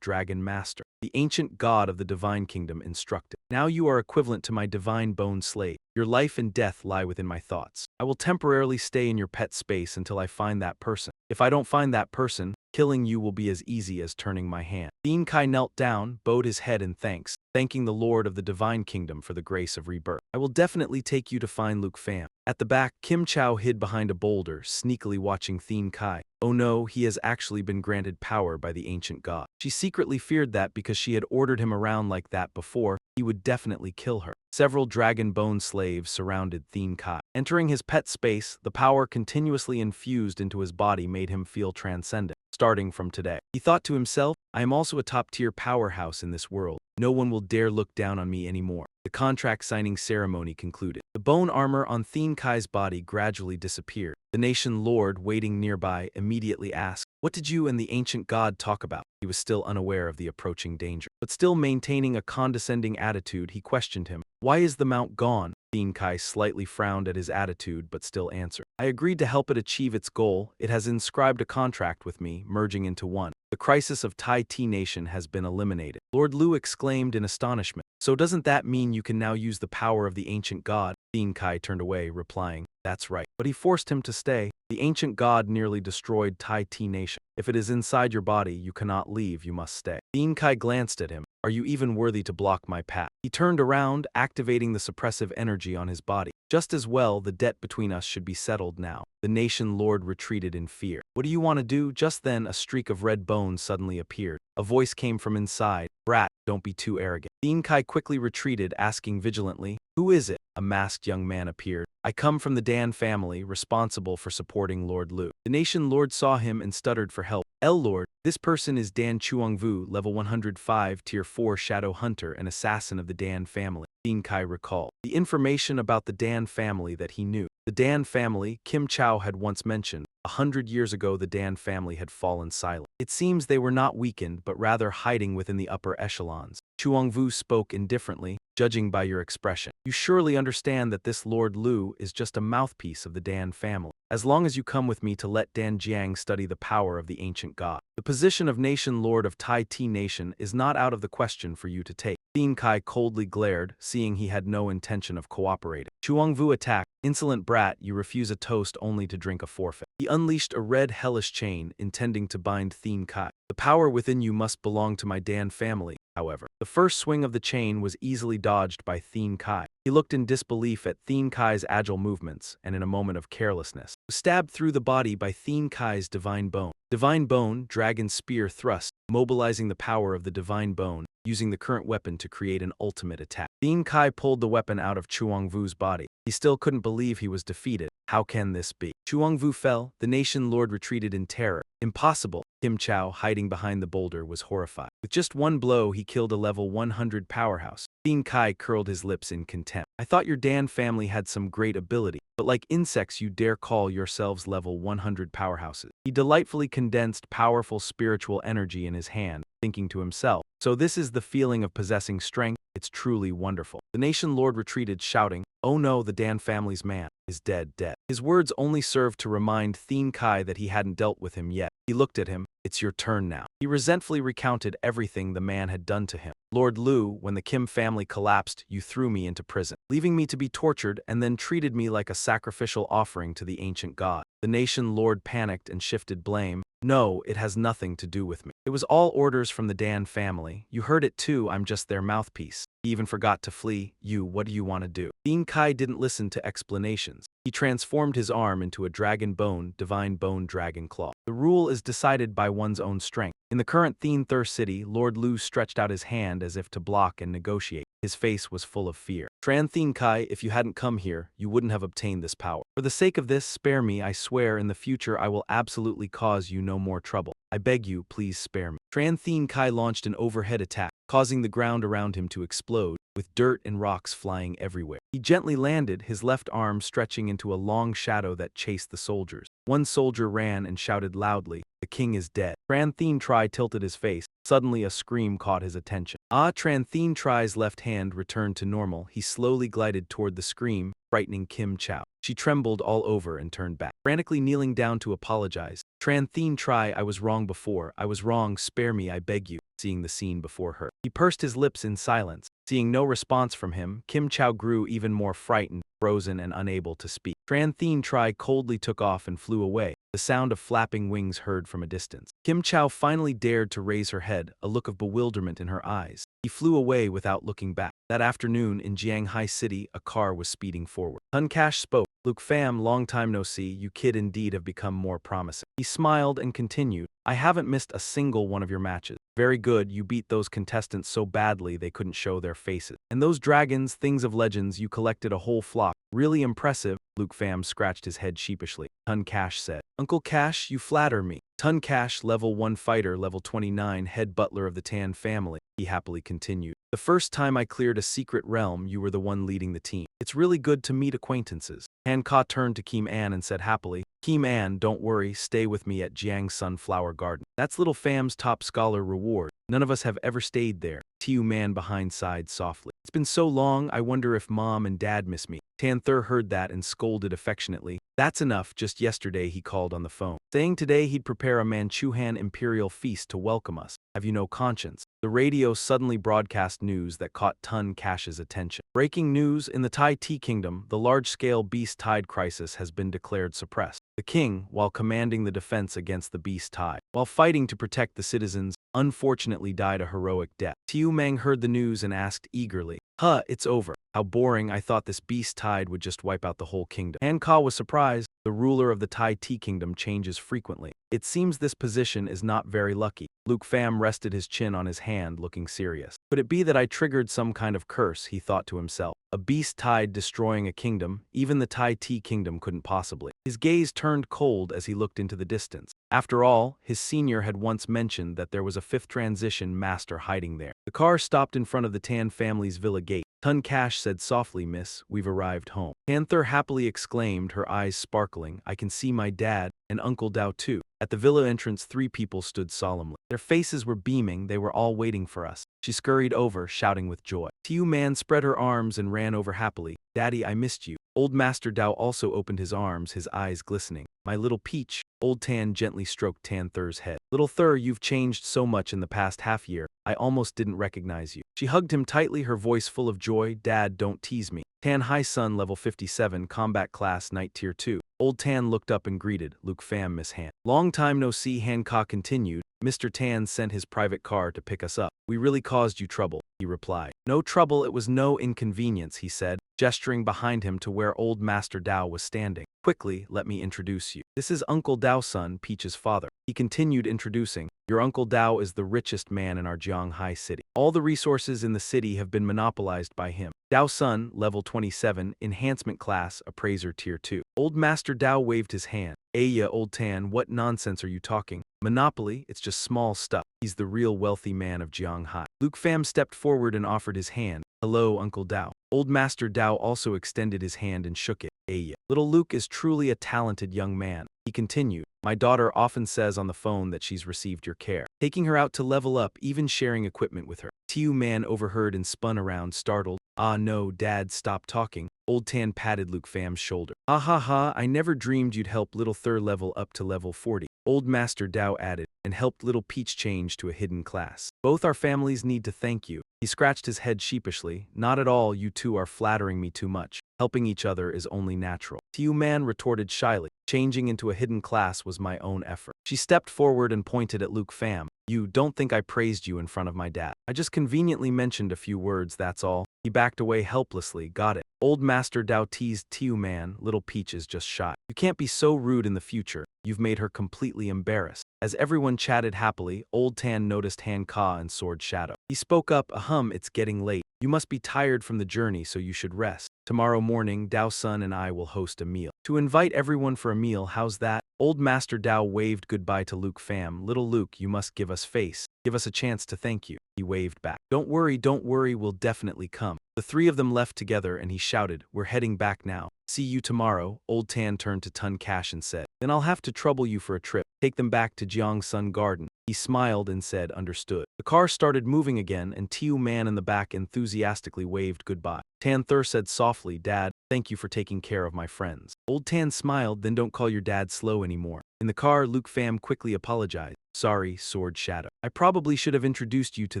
Dragon Master. The ancient god of the Divine Kingdom instructed. "Now you are equivalent to my divine bone slave. Your life and death lie within my thoughts. I will temporarily stay in your pet space until I find that person. If I don't find that person, killing you will be as easy as turning my hand. Thien Kai knelt down, bowed his head in thanks, thanking the Lord of the Divine Kingdom for the grace of rebirth. I will definitely take you to find Luke Pham. At the back, Kim Chow hid behind a boulder, sneakily watching Thien Kai. Oh no, he has actually been granted power by the ancient god. She secretly feared that because she had ordered him around like that before, he would definitely kill her. Several dragon bone slaves surrounded Thien Kai. Entering his pet space, the power continuously infused into his body made him feel transcendent. Starting from today, he thought to himself, I am also a top-tier powerhouse in this world. No one will dare look down on me anymore. The contract signing ceremony concluded. The bone armor on Thien Kai's body gradually disappeared. The nation lord, waiting nearby, immediately asked, what did you and the ancient god talk about? He was still unaware of the approaching danger. But still maintaining a condescending attitude, he questioned him. Why is the mount gone? Thien Kai slightly frowned at his attitude but still answered. I agreed to help it achieve its goal. It has inscribed a contract with me, merging into one. The crisis of Tai Ti Nation has been eliminated. Lord Lu exclaimed in astonishment. So doesn't that mean you can now use the power of the ancient god? Thien Kai turned away, replying, that's right. But he forced him to stay. The ancient god nearly destroyed Tai Ti Nation. If it is inside your body, you cannot leave, you must stay. Thien Kai glanced at him. Are you even worthy to block my path? He turned around, activating the suppressive energy on his body. Just as well, the debt between us should be settled now. The nation lord retreated in fear. What do you want to do? Just then, a streak of red bones suddenly appeared. A voice came from inside. Brat, don't be too arrogant. Thien Kai quickly retreated, asking vigilantly, who is it? A masked young man appeared. I come from the Dan family, responsible for supporting Lord Lu. The nation lord saw him and stuttered for help. Lord, this person is Dan Chuangvu, level 105, tier 4 shadow hunter and assassin of the Dan family. Thien Kai recalled the information about the Dan family that he knew. The Dan family, Kim Chow had once mentioned. 100 years ago, the Dan family had fallen silent. It seems they were not weakened, but rather hiding within the upper echelons. Chuangvu spoke indifferently, judging by your expression. You surely understand that this Lord Lu is just a mouthpiece of the Dan family. As long as you come with me to let Dan Jiang study the power of the ancient god. The position of nation lord of Tai Ti Nation is not out of the question for you to take. Thien Kai coldly glared, seeing he had no intention of cooperating. Chuangvu attacked. Insolent brat, you refuse a toast only to drink a forfeit. He unleashed a red hellish chain, intending to bind Thien Kai. The power within you must belong to my Dan family, however. The first swing of the chain was easily dodged by Thien Kai. He looked in disbelief at Thien Kai's agile movements, and in a moment of carelessness, was stabbed through the body by Thien Kai's divine bone. Divine bone, dragon spear thrust, mobilizing the power of the divine bone, using the current weapon to create an ultimate attack. Thien Kai pulled the weapon out of Chuangvu's body. He still couldn't believe he was defeated. How can this be? Chuangvu fell. The nation lord retreated in terror. Impossible. Kim Chow, hiding behind the boulder, was horrified. With just one blow, he killed a level 100 powerhouse. Thien Kai curled his lips in contempt. I thought your Dan family had some great ability, but like insects you dare call yourselves level 100 powerhouses. He delightfully condensed powerful spiritual energy in his hand, thinking to himself, so this is the feeling of possessing strength? It's truly wonderful. The nation lord retreated, shouting, oh no, the Dan family's man is dead. His words only served to remind Thien Kai that he hadn't dealt with him yet. He looked at him. It's your turn now. He resentfully recounted everything the man had done to him. Lord Lu, when the Kim family collapsed, you threw me into prison, leaving me to be tortured and then treated me like a sacrificial offering to the ancient god. The nation lord panicked and shifted blame. No, it has nothing to do with me. It was all orders from the Dan family. You heard it too, I'm just their mouthpiece. He even forgot to flee. What do you want to do? Thien Kai didn't listen to explanations. He transformed his arm into a dragon bone, divine bone dragon claw. The rule is decided by one's own strength. In the current Thien Thur city, Lord Lu stretched out his hand as if to block and negotiate. His face was full of fear. Tran Thien Kai, if you hadn't come here, you wouldn't have obtained this power. For the sake of this, spare me. I swear in the future I will absolutely cause you no more trouble. I beg you, please spare me. Tran Thien Kai launched an overhead attack, causing the ground around him to explode, with dirt and rocks flying everywhere. He gently landed, his left arm stretching into a long shadow that chased the soldiers. One soldier ran and shouted loudly, the king is dead. Tran Thien Tri tilted his face. Suddenly a scream caught his attention. Tran Thien Tri's left hand returned to normal. He slowly glided toward the scream, frightening Kim Chow. She trembled all over and turned back, frantically kneeling down to apologize. Tran Thien Tri, I was wrong before. I was wrong, spare me, I beg you. Seeing the scene before her, he pursed his lips in silence. Seeing no response from him, Kim Chow grew even more frightened. frozen and unable to speak. Tran Thien Tri coldly took off and flew away, the sound of flapping wings heard from a distance. Kim Chow finally dared to raise her head, a look of bewilderment in her eyes. He flew away without looking back. That afternoon in Jianghai City, a car was speeding forward. Hun Cash spoke. Luke Pham, long time no see, you kid indeed have become more promising. He smiled and continued, I haven't missed a single one of your matches. Very good, you beat those contestants so badly they couldn't show their faces. And those dragons, things of legends, you collected a whole flock. Really impressive. Luke Pham scratched his head sheepishly. Tun Cash said, Uncle Cash, you flatter me. Tun Cash, level 1 fighter, level 29, head butler of the Tan family, he happily continued. The first time I cleared a secret realm, you were the one leading the team. It's really good to meet acquaintances. Han Ka turned to Kim An and said happily, Kim An, don't worry, stay with me at Jiang Sunflower Garden. That's little Pham's top scholar reward. None of us have ever stayed there. Tiu Man behind sighed softly. It's been so long, I wonder if Mom and Dad miss me. Tan Thur heard that and scolded affectionately. That's enough, just yesterday he called on the phone, saying today he'd prepare a Manchuhan imperial feast to welcome us. Have you no conscience? The radio suddenly broadcast news that caught Tun Cash's attention. Breaking news, in the Tai Tea Kingdom, the large-scale beast tide crisis has been declared suppressed. The king, while commanding the defense against the beast tide, while fighting to protect the citizens, unfortunately died a heroic death. Tiu Meng heard the news and asked eagerly, Huh, it's over. How boring, I thought this beast tide would just wipe out the whole kingdom. Han Ka was surprised. The ruler of the Tai Tea Kingdom changes frequently. It seems this position is not very lucky. Luke Pham rested his chin on his hand, looking serious. Could it be that I triggered some kind of curse, he thought to himself. A beast tide destroying a kingdom, even the Tai Tea Kingdom couldn't possibly. His gaze turned cold as he looked into the distance. After all, his senior had once mentioned that there was a fifth transition master hiding there. The car stopped in front of the Tan family's villa gate. Tun Cash said softly, Miss, we've arrived home. Panther happily exclaimed, her eyes sparkling, I can see my dad and Uncle Dao too. At the villa entrance, 3 people stood solemnly. Their faces were beaming, they were all waiting for us. She scurried over, shouting with joy. Tiu Man spread her arms and ran over happily. Daddy, I missed you. Old Master Dao also opened his arms, his eyes glistening. My little peach. Old Tan gently stroked Tan Thur's head. Little Thur, you've changed so much in the past half year. I almost didn't recognize you. She hugged him tightly, her voice full of joy. Dad, don't tease me. Tan High Sun, level 57, combat class, night tier 2. Old Tan looked up and greeted, Luke Pham, Miss Han. Long time no see, Han Ka continued. Mr. Tan sent his private car to pick us up. We really caused you trouble, he replied. No trouble, it was no inconvenience, he said, gesturing behind him to where old Master Dao was standing. Quickly, let me introduce you. This is Uncle Dao's son, Peach's father. He continued introducing, your Uncle Dao is the richest man in our Jianghai city. All the resources in the city have been monopolized by him. Dao's son, level 27, enhancement class, appraiser tier 2. Old Master Dao waved his hand. Aya, Old Tan, what nonsense are you talking? Monopoly, it's just small stuff. He's the real wealthy man of Jianghai. Luke Pham stepped forward and offered his hand. Hello, Uncle Dao. Old Master Dao also extended his hand and shook it. Aya. Little Luke is truly a talented young man. He continued, my daughter often says on the phone that she's received your care, taking her out to level up, even sharing equipment with her. Tiu Man overheard and spun around, startled. Ah no, Dad, stop talking. Old Tan patted Luke Pham's shoulder. Ah ha ha, I never dreamed you'd help little Thur level up to level 40. Old Master Dao added, and helped little Peach change to a hidden class. Both our families need to thank you. He scratched his head sheepishly. Not at all, you two are flattering me too much. Helping each other is only natural. Tiu Man retorted shyly. Changing into a hidden class was my own effort. She stepped forward and pointed at Luke Pham. You don't think I praised you in front of my dad. I just conveniently mentioned a few words, that's all. He backed away helplessly. Got it. Old Master Dao teased Tiu Man. Little Peach is just shy. You can't be so rude in the future. You've made her completely embarrassed. As everyone chatted happily, Old Tan noticed Han Ka and Sword Shadow. He spoke up, ahem, it's getting late. You must be tired from the journey, so you should rest. Tomorrow morning, Dao's son and I will host a meal. To invite everyone for a meal, how's that? Old Master Dao waved goodbye to Luke Pham. Little Luke, you must give us face. Give us a chance to thank you. He waved back. Don't worry, we'll definitely come. The 3 of them left together and he shouted, we're heading back now. See you tomorrow. Old Tan turned to Tun Cash and said, then I'll have to trouble you for a trip. Take them back to Jiang Sun Garden. He smiled and said, understood. The car started moving again and Tiu Man in the back enthusiastically waved goodbye. Tan Thur said softly, Dad, thank you for taking care of my friends. Old Tan smiled, then don't call your dad slow anymore. In the car, Luke Pham quickly apologized. Sorry, Sword Shadow. I probably should have introduced you to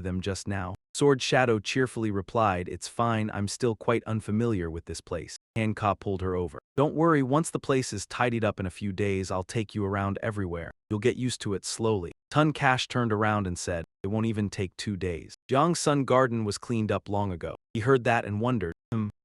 them just now. Sword Shadow cheerfully replied, it's fine, I'm still quite unfamiliar with this place. Hancock pulled her over. Don't worry, once the place is tidied up in a few days, I'll take you around everywhere. You'll get used to it slowly. Tun Cash turned around and said, it won't even take 2 days. Jiang's Sun Garden was cleaned up long ago. He heard that and wondered.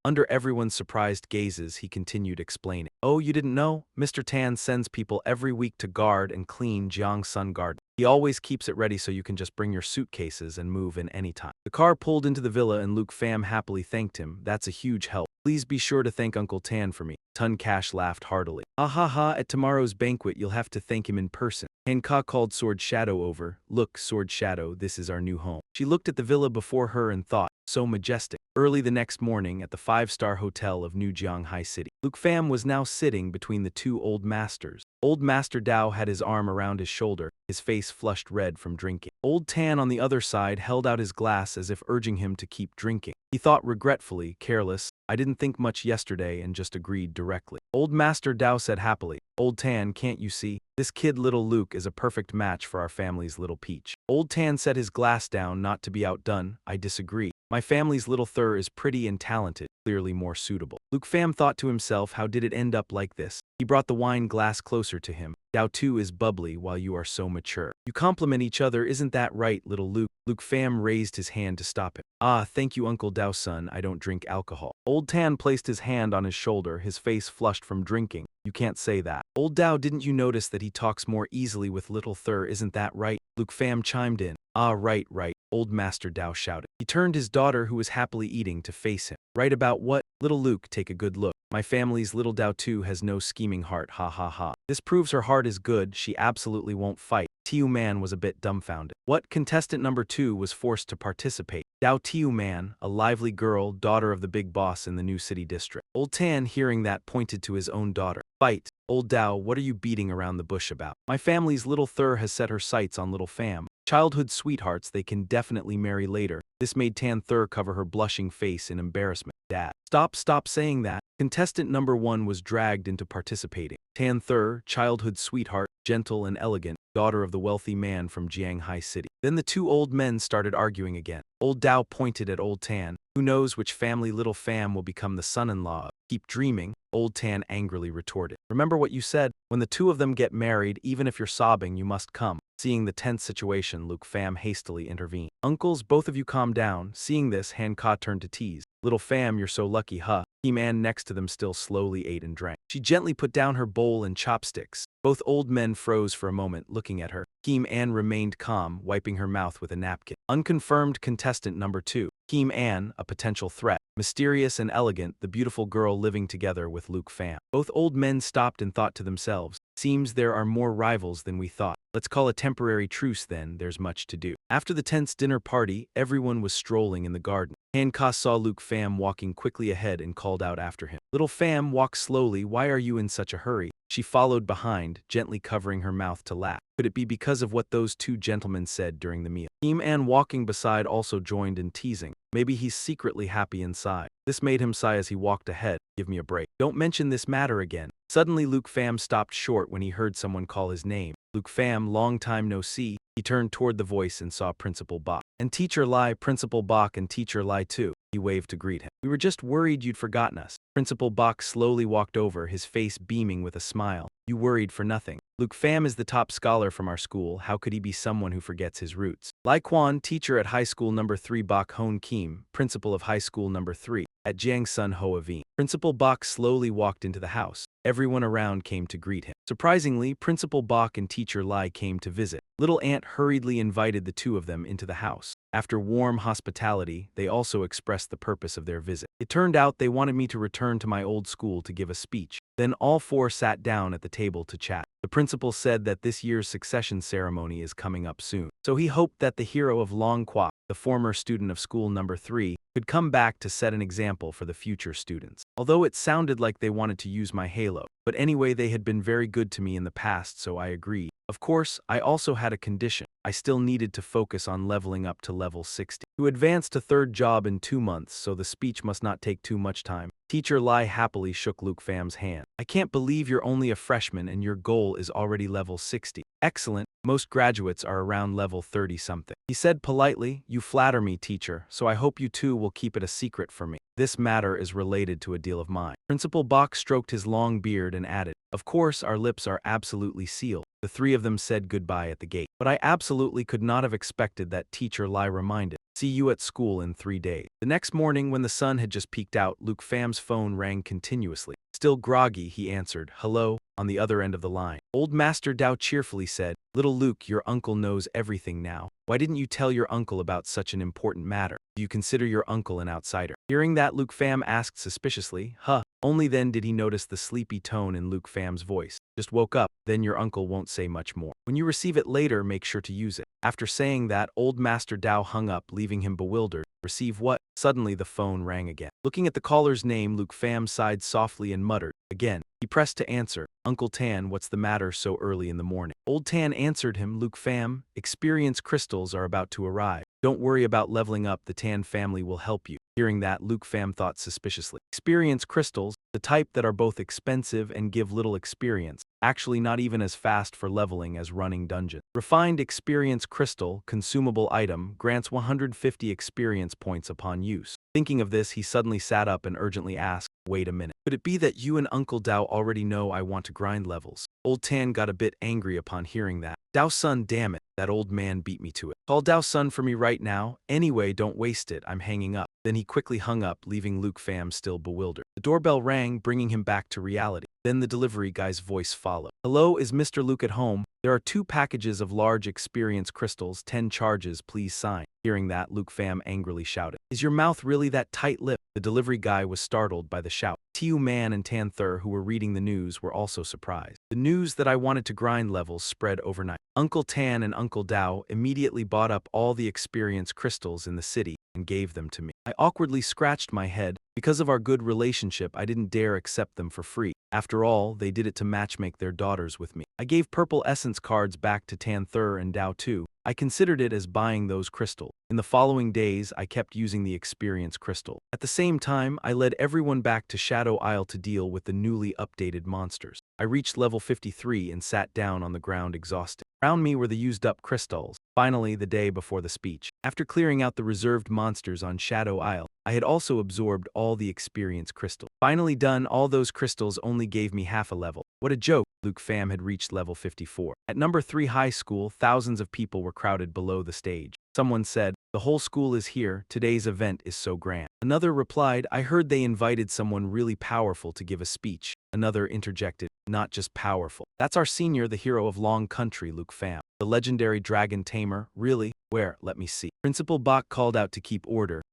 Under everyone's surprised gazes, he continued explaining. Oh, you didn't know? Mr. Tan sends people every week to guard and clean Jiang's Sun Garden. He always keeps it ready so you can just bring your suitcases and move in anytime. The car pulled into the villa and Luke Pham happily thanked him. That's a huge help. Please be sure to thank Uncle Tan for me. Tun Cash laughed heartily. Ha ha ha, at tomorrow's banquet you'll have to thank him in person. Hancock called Sword Shadow over. Look, Sword Shadow, this is our new home. She looked at the villa before her and thought, so majestic. Early the next morning at the 5-star hotel of New Jianghai City, Luke Pham was now sitting between the two old masters. Old Master Dao had his arm around his shoulder, his face flushed red from drinking. Old Tan on the other side held out his glass as if urging him to keep drinking. He thought regretfully, careless, I didn't think much yesterday and just agreed directly. Old Master Dao said happily, Old Tan, can't you see? This kid little Luke is a perfect match for our family's little peach. Old Tan set his glass down not to be outdone. I disagree. My family's little Thur is pretty and talented, clearly more suitable. Luke Pham thought to himself, how did it end up like this? He brought the wine glass closer to him. Dao too is bubbly while you are so mature. You complement each other, isn't that right, little Luke? Luke Pham raised his hand to stop him. Ah, thank you, Uncle Dao son, I don't drink alcohol. Old Tan placed his hand on his shoulder, his face flushed from drinking. You can't say that. Old Dao, didn't you notice that he talks more easily with little Thur, isn't that right? Luke Pham chimed in. Ah, right, Old Master Dao shouted. He turned his daughter, who was happily eating, to face him. Right about what? Little Luke, take a good look. My family's little Dao too has no scheming heart, ha ha ha. This proves her heart is good, she absolutely won't fight. Tiu Man was a bit dumbfounded. What? Contestant number 2 was forced to participate. Dao Tiu Man, a lively girl, daughter of the big boss in the new city district. Old Tan, hearing that, pointed to his own daughter. Fight. Old Dao, what are you beating around the bush about? My family's little Thur has set her sights on little Pham. Childhood sweethearts, they can definitely marry later. This made Tan Thur cover her blushing face in embarrassment. Dad. Stop saying that. Contestant number 1 was dragged into participating. Tan Thur, childhood sweetheart, gentle and elegant, daughter of the wealthy man from Jianghai City. Then the two old men started arguing again. Old Dao pointed at Old Tan. Who knows which family little Pham will become the son-in-law of? Keep dreaming, Old Tan angrily retorted. Remember what you said, when the two of them get married, even if you're sobbing, you must come. Seeing the tense situation, Luke Pham hastily intervened. Uncles, both of you calm down. Seeing this, Hancock turned to tease. Little Pham, you're so lucky, huh? He-Man next to them still slowly ate and drank. She gently put down her bowl and chopsticks. Both old men froze for a moment, looking at her. Kim Ann remained calm, wiping her mouth with a napkin. Unconfirmed contestant number 2. Kim Ann, a potential threat. Mysterious and elegant, the beautiful girl living together with Luke Pham. Both old men stopped and thought to themselves, seems there are more rivals than we thought. Let's call a temporary truce then, there's much to do. After the tense dinner party, everyone was strolling in the garden. Hancock saw Luke Pham walking quickly ahead and called out after him. Little Pham, walk slowly, why are you in such a hurry? She followed behind, gently covering her mouth to laugh. Could it be because of what those two gentlemen said during the meal? Kim Ann walking beside also joined in teasing. Maybe he's secretly happy inside. This made him sigh as he walked ahead. Give me a break. Don't mention this matter again. Suddenly Luke Pham stopped short when he heard someone call his name. Luke Pham, long time no see. He turned toward the voice and saw Principal Bach. And Teacher Lai, Principal Bach and Teacher Lai too. He waved to greet him. We were just worried you'd forgotten us. Principal Bach slowly walked over, his face beaming with a smile. You worried for nothing. Luke Pham is the top scholar from our school. How could he be someone who forgets his roots? Lai Quan, teacher at High School Number 3 Bak Hon Kim, principal of High School Number 3, at Jiang Sun Hoa Vien. Principal Bach slowly walked into the house. Everyone around came to greet him. Surprisingly, Principal Bach and Teacher Lai came to visit. Little Aunt hurriedly invited the two of them into the house. After warm hospitality, they also expressed the purpose of their visit. It turned out they wanted me to return to my old school to give a speech. Then all four sat down at the table to chat. The principal said that this year's succession ceremony is coming up soon, so he hoped that the hero of Long Kwa, the former student of School Number 3, could come back to set an example for the future students. Although it sounded like they wanted to use my halo, but anyway, they had been very good to me in the past, so I agreed. Of course, I also had a condition. I still needed to focus on leveling up to level 60. To advance to third job in 2 months, so the speech must not take too much time. Teacher Lai happily shook Luke Fam's hand. I can't believe you're only a freshman and your goal is already level 60. Excellent, most graduates are around level 30-something. He said politely, you flatter me, teacher, so I hope you two will keep it a secret from me. This matter is related to a deal of mine. Principal Bach stroked his long beard and added, of course our lips are absolutely sealed. The three of them said goodbye at the gate. But I absolutely could not have expected that, Teacher Lai reminded. See you at school in 3 days. The next morning, when the sun had just peeked out, Luke Fam's phone rang continuously. Still groggy, he answered, hello, on the other end of the line. Old Master Dao cheerfully said, little Luke, your uncle knows everything now. Why didn't you tell your uncle about such an important matter? Do you consider your uncle an outsider? Hearing that, Luke Fam asked suspiciously, huh? Only then did he notice the sleepy tone in Luke Fam's voice. Just woke up, then your uncle won't say much more. When you receive it later, make sure to use it. After saying that, old Master Dao hung up, leaving him bewildered. Receive what? Suddenly the phone rang again. Looking at the caller's name, Luke Fam sighed softly and muttered, again. He pressed to answer. Uncle Tan, what's the matter so early in the morning? Old Tan answered him, Luke Fam, experience crystals are about to arrive. Don't worry about leveling up, the Tan family will help you. Hearing that, Luke Fam thought suspiciously. Experience crystals, the type that are both expensive and give little experience, actually not even as fast for leveling as running dungeon. Refined experience crystal, consumable item, grants 150 experience points upon use. Thinking of this, he suddenly sat up and urgently asked, wait a minute. Could it be that you and Uncle Dao already know I want to grind levels? Old Tan got a bit angry upon hearing that. Dao-sun, damn it, that old man beat me to it. Call Dao-sun for me right now. Anyway, don't waste it, I'm hanging up. Then he quickly hung up, leaving Luke Fam still bewildered. The doorbell rang, bringing him back to reality. Then the delivery guy's voice followed. Hello, is Mr. Luke at home? There are 2 packages of large experience crystals, 10 charges, please sign. Hearing that, Luke Fam angrily shouted. Is your mouth really that tight-lipped? The delivery guy was startled by the shout. Tiu Man and Tan Thur, who were reading the news, were also surprised. The news that I wanted to grind levels spread overnight. Uncle Tan and Uncle Dao immediately bought up all the experience crystals in the city and gave them to me. I awkwardly scratched my head. Because of our good relationship, I didn't dare accept them for free. After all, they did it to matchmake their daughters with me. I gave purple essence cards back to Tan Thur and Dao too. I considered it as buying those crystals. In the following days, I kept using the experience crystal. At the same time, I led everyone back to Shadow Isle to deal with the newly updated monsters. I reached level 53 and sat down on the ground exhausted. Around me were the used-up crystals. Finally, the day before the speech. After clearing out the reserved monsters on Shadow Isle, I had also absorbed all the experience crystals. Finally done, all those crystals only gave me half a level. What a joke! Luke Fam had reached level 54. At number 3 high school, thousands of people were crowded below the stage. Someone said, the whole school is here, today's event is so grand. Another replied, I heard they invited someone really powerful to give a speech. Another interjected, not just powerful. That's our senior, the hero of Long Country, Luke Fam. The legendary dragon Tamer, really? Where? Let me see. Principal Bach called out to keep order,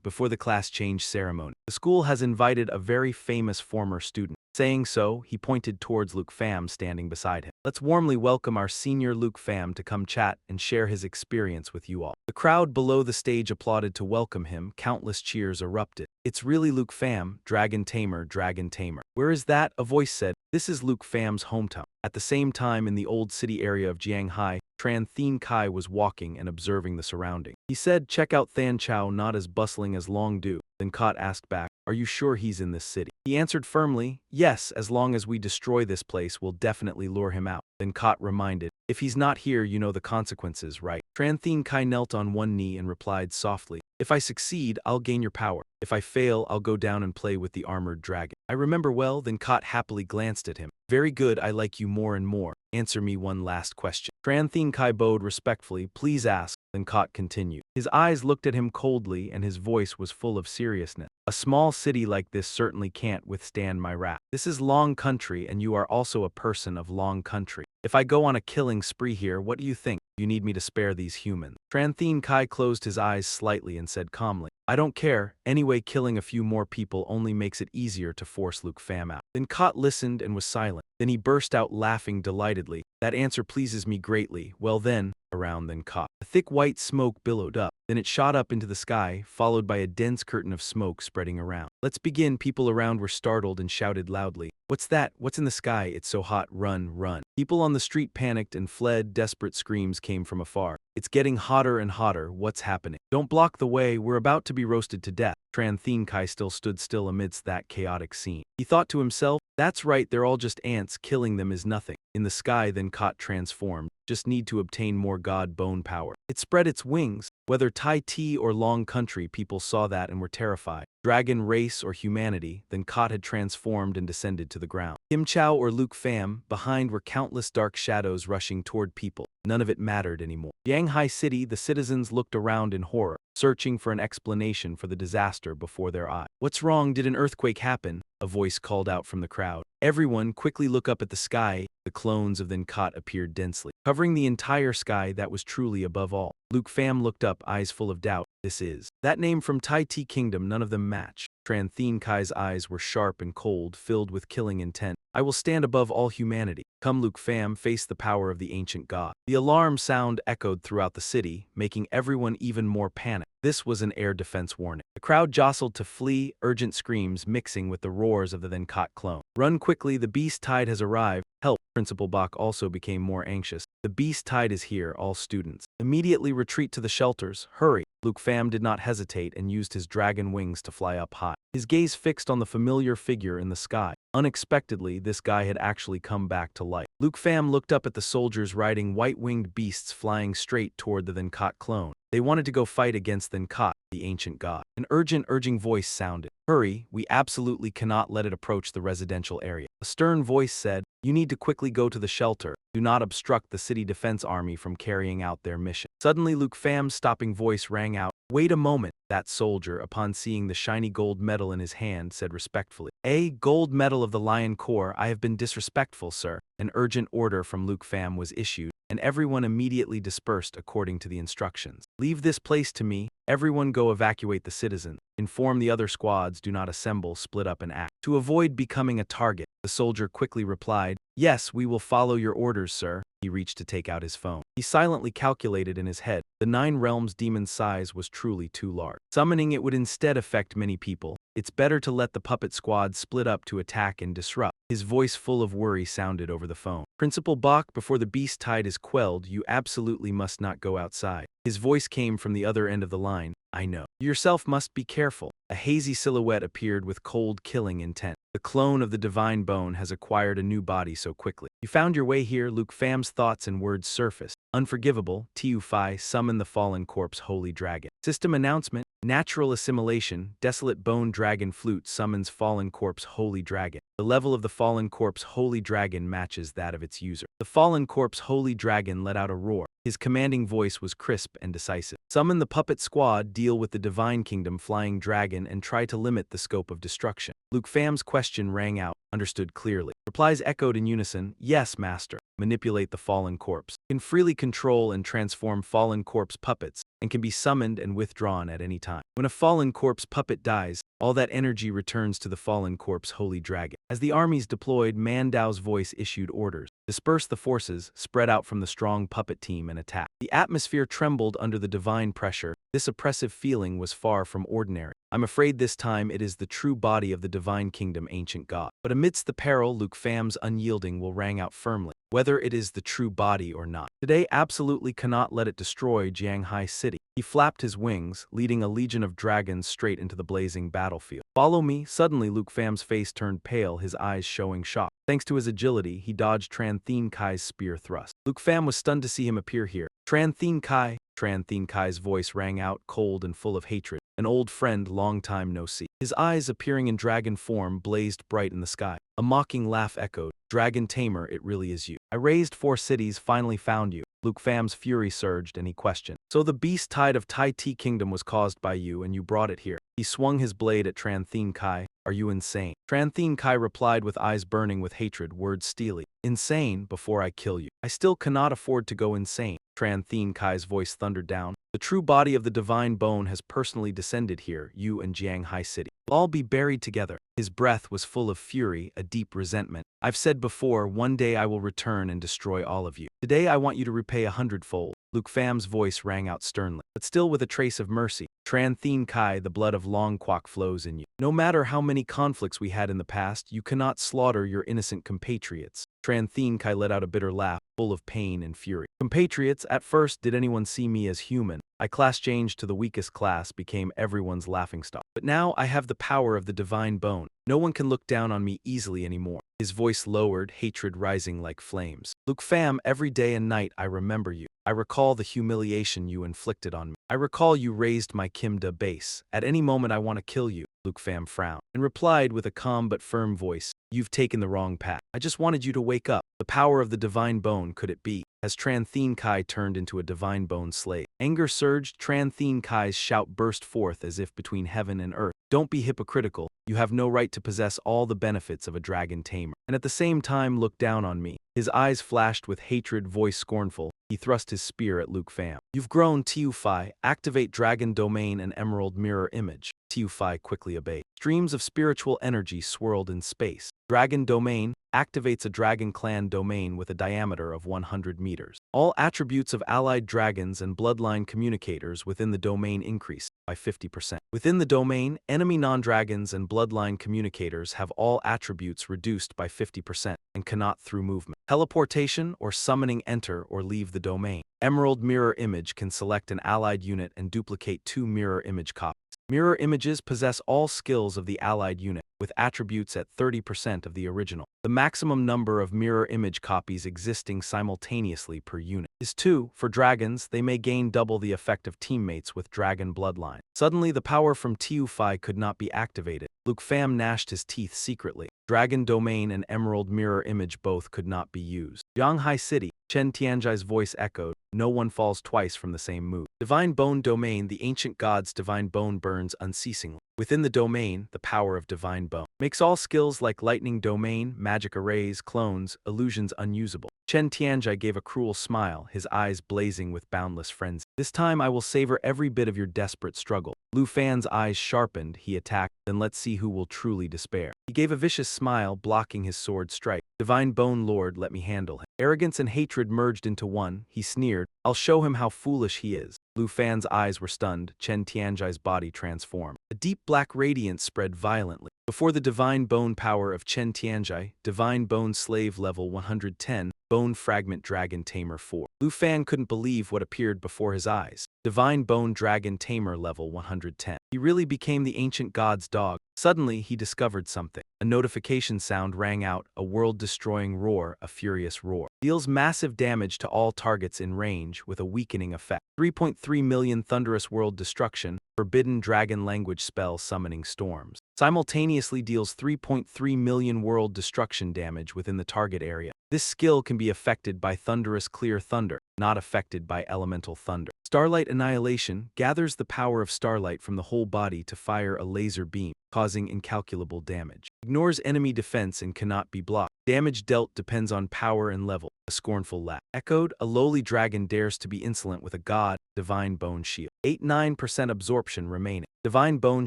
before the class change ceremony. The school has invited a very famous former student. Saying so, he pointed towards Luke Fam standing beside him. Let's warmly welcome our senior Luke Fam to come chat and share his experience with you all. The crowd below the stage applauded to welcome him. Countless cheers erupted. It's really Luke Fam, Dragon Tamer, Dragon Tamer. Where is that? A voice said. This is Luke Fam's hometown. At the same time, in the old city area of Jianghai, Tran Thien Kai was walking and observing the surrounding. He said, check out Than Chao, not as bustling as Long Du. Then Kot asked back, are you sure he's in this city? He answered firmly, yes, as long as we destroy this place, we'll definitely lure him out. Then Kot reminded, if he's not here, you know the consequences, right? Tran Thien Kai knelt on one knee and replied softly, if I succeed, I'll gain your power. If I fail, I'll go down and play with the armored dragon. I remember well. Then Kot happily glanced at him. Very good, I like you more and more. Answer me one last question. Tran Thien Kai bowed respectfully. Please ask. Then Kot continued. His eyes looked at him coldly and his voice was full of seriousness. A small city like this certainly can't withstand my wrath. This is Long Country and you are also a person of Long Country. If I go on a killing spree here, what do you think? You need me to spare these humans? Tran Thien Kai closed his eyes slightly and said calmly, I don't care. Anyway, killing a few more people only makes it easier to force Luke Fam out. Then Kot listened and was silent. Then he burst out laughing delightedly. That answer pleases me greatly. Well then, around then Kot. A thick white smoke billowed up. Then it shot up into the sky, followed by a dense curtain of smoke spreading around. Let's begin. People around were startled and shouted loudly. What's that? What's in the sky? It's so hot. Run, run. People on the street panicked and fled. Desperate screams came from afar. It's getting hotter and hotter. What's happening? Don't block the way. We're about to be roasted to death. Tran Thien Kai still stood still amidst that chaotic scene. He thought to himself, that's right, they're all just ants. Killing them is nothing. In the sky then Kot transformed. Just need to obtain more god bone power. It spread its wings. Whether Tai Ti or Long Country, people saw that and were terrified. Dragon race or humanity, then Kot had transformed and descended to the ground. Kim Chow or Luke Pham, behind were countless dark shadows rushing toward people. None of it mattered anymore. Yanghai City, the citizens looked around in horror, searching for an explanation for the disaster before their eyes. What's wrong? Did an earthquake happen? A voice called out from the crowd. Everyone quickly look up at the sky. The clones of then Kot appeared densely, covering the entire sky that was truly above all. Luke Pham looked up, eyes full of doubt. This is that name from Tai Ti Kingdom. None of them match. Tran Thien Kai's eyes were sharp and cold, filled with killing intent. I will stand above all humanity. Come, Luke Pham, face the power of the ancient god. The alarm sound echoed throughout the city, making everyone even more panicked. This was an air defense warning. The crowd jostled to flee, urgent screams mixing with the roars of the then Kot clone. Run quickly, the beast tide has arrived. Help! Principal Bach also became more anxious. The beast tide is here, all students. Immediately retreat to the shelters. Hurry! Luke Pham did not hesitate and used his dragon wings to fly up high. His gaze fixed on the familiar figure in the sky. Unexpectedly, this guy had actually come back to life. Luke Pham looked up at the soldiers riding white-winged beasts flying straight toward the then Kot clone. They wanted to go fight against then Kot, the ancient god. An urging voice sounded. Hurry, we absolutely cannot let it approach the residential area. A stern voice said, you need to quickly go to the shelter. Do not obstruct the city defense army from carrying out their mission. Suddenly Luke Pham's stopping voice rang out. Wait a moment. That soldier, upon seeing the shiny gold medal in his hand, said respectfully, A gold medal of the Lion Corps, I have been disrespectful, sir. An urgent order from Luke Pham was issued, and everyone immediately dispersed according to the instructions. Leave this place to me. Everyone go evacuate the citizens. Inform the other squads, do not assemble, split up and act. To avoid becoming a target, the soldier quickly replied, Yes, we will follow your orders, sir. He reached to take out his phone. He silently calculated in his head. The 9 realms demon's size was truly too large. Summoning it would instead affect many people. It's better to let the puppet squad split up to attack and disrupt. His voice full of worry sounded over the phone. Principal Bach, before the beast tide is quelled, you absolutely must not go outside. His voice came from the other end of the line. I know. You yourself must be careful. A hazy silhouette appeared with cold, killing intent. The clone of the divine bone has acquired a new body so quickly. You found your way here. Luke Pham's thoughts and words surfaced. Unforgivable, Tiu Phi, summon the fallen corpse holy dragon. System announcement. Natural assimilation, desolate bone dragon flute summons fallen corpse holy dragon. The level of the fallen corpse holy dragon matches that of its user. The fallen corpse holy dragon let out a roar. His commanding voice was crisp and decisive. Summon the puppet squad, deal with the divine kingdom flying dragon, and try to limit the scope of destruction. Luke Pham's question rang out, understood clearly. Replies echoed in unison, yes, master. Manipulate the fallen corpse. Can freely control and transform fallen corpse puppets, and can be summoned and withdrawn at any time. When a fallen corpse puppet dies, all that energy returns to the fallen corpse holy dragon. As the armies deployed, Mandao's voice issued orders. Disperse the forces, spread out from the strong puppet team and attack. The atmosphere trembled under the divine pressure. This oppressive feeling was far from ordinary. I'm afraid this time it is the true body of the divine kingdom ancient god. But amidst the peril, Luke Pham's unyielding will rang out firmly. Whether it is the true body or not. Today absolutely cannot let it destroy Jianghai City. He flapped his wings, leading a legion of dragons straight into the blazing battlefield. Follow me. Suddenly Luke Pham's face turned pale, his eyes showing shock. Thanks to his agility, he dodged Tran Thien Kai's spear thrust. Luke Pham was stunned to see him appear here. Tran Thien Kai. Tran Thien Kai's voice rang out, cold and full of hatred. An old friend, long time no see. His eyes, appearing in dragon form, blazed bright in the sky. A mocking laugh echoed. Dragon Tamer, it really is you. I raised 4 cities, finally found you. Luke Pham's fury surged and he questioned. So the beast tide of Tai Ti Kingdom was caused by you and you brought it here. He swung his blade at Tran Thien Kai. Are you insane? Tran Thien Kai replied with eyes burning with hatred, words steely. Insane? Before I kill you. I still cannot afford to go insane. Tran Thien Kai's voice thundered down. The true body of the divine bone has personally descended here, you and Jiang Hai City. We'll all be buried together. His breath was full of fury, a deep resentment. I've said before, one day I will return and destroy all of you. Today I want you to repay 100-fold. Luke Fam's voice rang out sternly, but still with a trace of mercy. Tran Thien Kai, the blood of Long Kwok flows in you. No matter how many conflicts we had in the past, you cannot slaughter your innocent compatriots. Tran Thien Kai let out a bitter laugh, full of pain and fury. Compatriots, at first did anyone see me as human? I class changed to the weakest class, became everyone's laughingstock. But now I have the power of the divine bone. No one can look down on me easily anymore. His voice lowered, hatred rising like flames. Luke Pham, every day and night I remember you. I recall the humiliation you inflicted on me. I recall you raised my Kimda base. At any moment I want to kill you. Luke Pham frowned and replied with a calm but firm voice, "You've taken the wrong path. I just wanted you to wake up. The power of the divine bone, could it be?" As Tran Thien Kai turned into a divine bone slave, anger surged. Tran Thien Kai's shout burst forth as if between heaven and earth. "Don't be hypocritical. You have no right to possess all the benefits of a dragon tamer, and at the same time look down on me." His eyes flashed with hatred, voice scornful. He thrust his spear at Luke Pham. "You've grown, Tiu Phi. Activate Dragon Domain and Emerald Mirror Image." Tiu Phi quickly obeyed. Streams of spiritual energy swirled in space. Dragon Domain activates a Dragon Clan domain with a diameter of 100 meters. All attributes of allied dragons and bloodline communicators within the domain increase by 50%. Within the domain, enemy non-dragons and bloodline communicators have all attributes reduced by 50% and cannot through movement, teleportation, or summoning enter or leave the domain. Emerald Mirror Image can select an allied unit and duplicate 2 mirror image copies. Mirror images possess all skills of the allied unit, with attributes at 30% of the original. The maximum number of mirror image copies existing simultaneously per unit is 2. For dragons, they may gain double the effect of teammates with dragon bloodline. Suddenly, the power from Tiu Phi could not be activated. Luke Pham gnashed his teeth secretly. Dragon Domain and Emerald Mirror Image both could not be used. Jiang Hai City, Chen Tianjai's voice echoed, "No one falls twice from the same move." Divine Bone Domain, the ancient god's divine bone burns unceasingly. Within the domain, the power of divine bone makes all skills like lightning domain, magic arrays, clones, illusions unusable. Chen Tianjai gave a cruel smile, his eyes blazing with boundless frenzy. "This time I will savor every bit of your desperate struggle." Lu Fan's eyes sharpened, he attacked, "Then let's see who will truly despair." He gave a vicious smile, blocking his sword strike. "Divine Bone Lord, let me handle him." Arrogance and hatred merged into one. He sneered, "I'll show him how foolish he is." Lu Fan's eyes were stunned. Chen Tianjai's body transformed. A deep black radiance spread violently. Before the divine bone power of Chen Tianjai, divine bone slave level 110, bone fragment dragon tamer 4. Lu Fan couldn't believe what appeared before his eyes. Divine bone dragon tamer level 110. He really became the ancient god's dog. Suddenly, he discovered something. A notification sound rang out, a world-destroying roar, a furious roar. Deals massive damage to all targets in range with a weakening effect. 3.3 million thunderous world destruction, forbidden dragon language spell summoning storms. Simultaneously deals 3.3 million world destruction damage within the target area. This skill can be affected by thunderous clear thunder, not affected by elemental thunder. Starlight Annihilation gathers the power of starlight from the whole body to fire a laser beam, causing incalculable damage. Ignores enemy defense and cannot be blocked. Damage dealt depends on power and level. A scornful laugh echoed. A lowly dragon dares to be insolent with a god. Divine Bone Shield. 89% absorption remaining. Divine Bone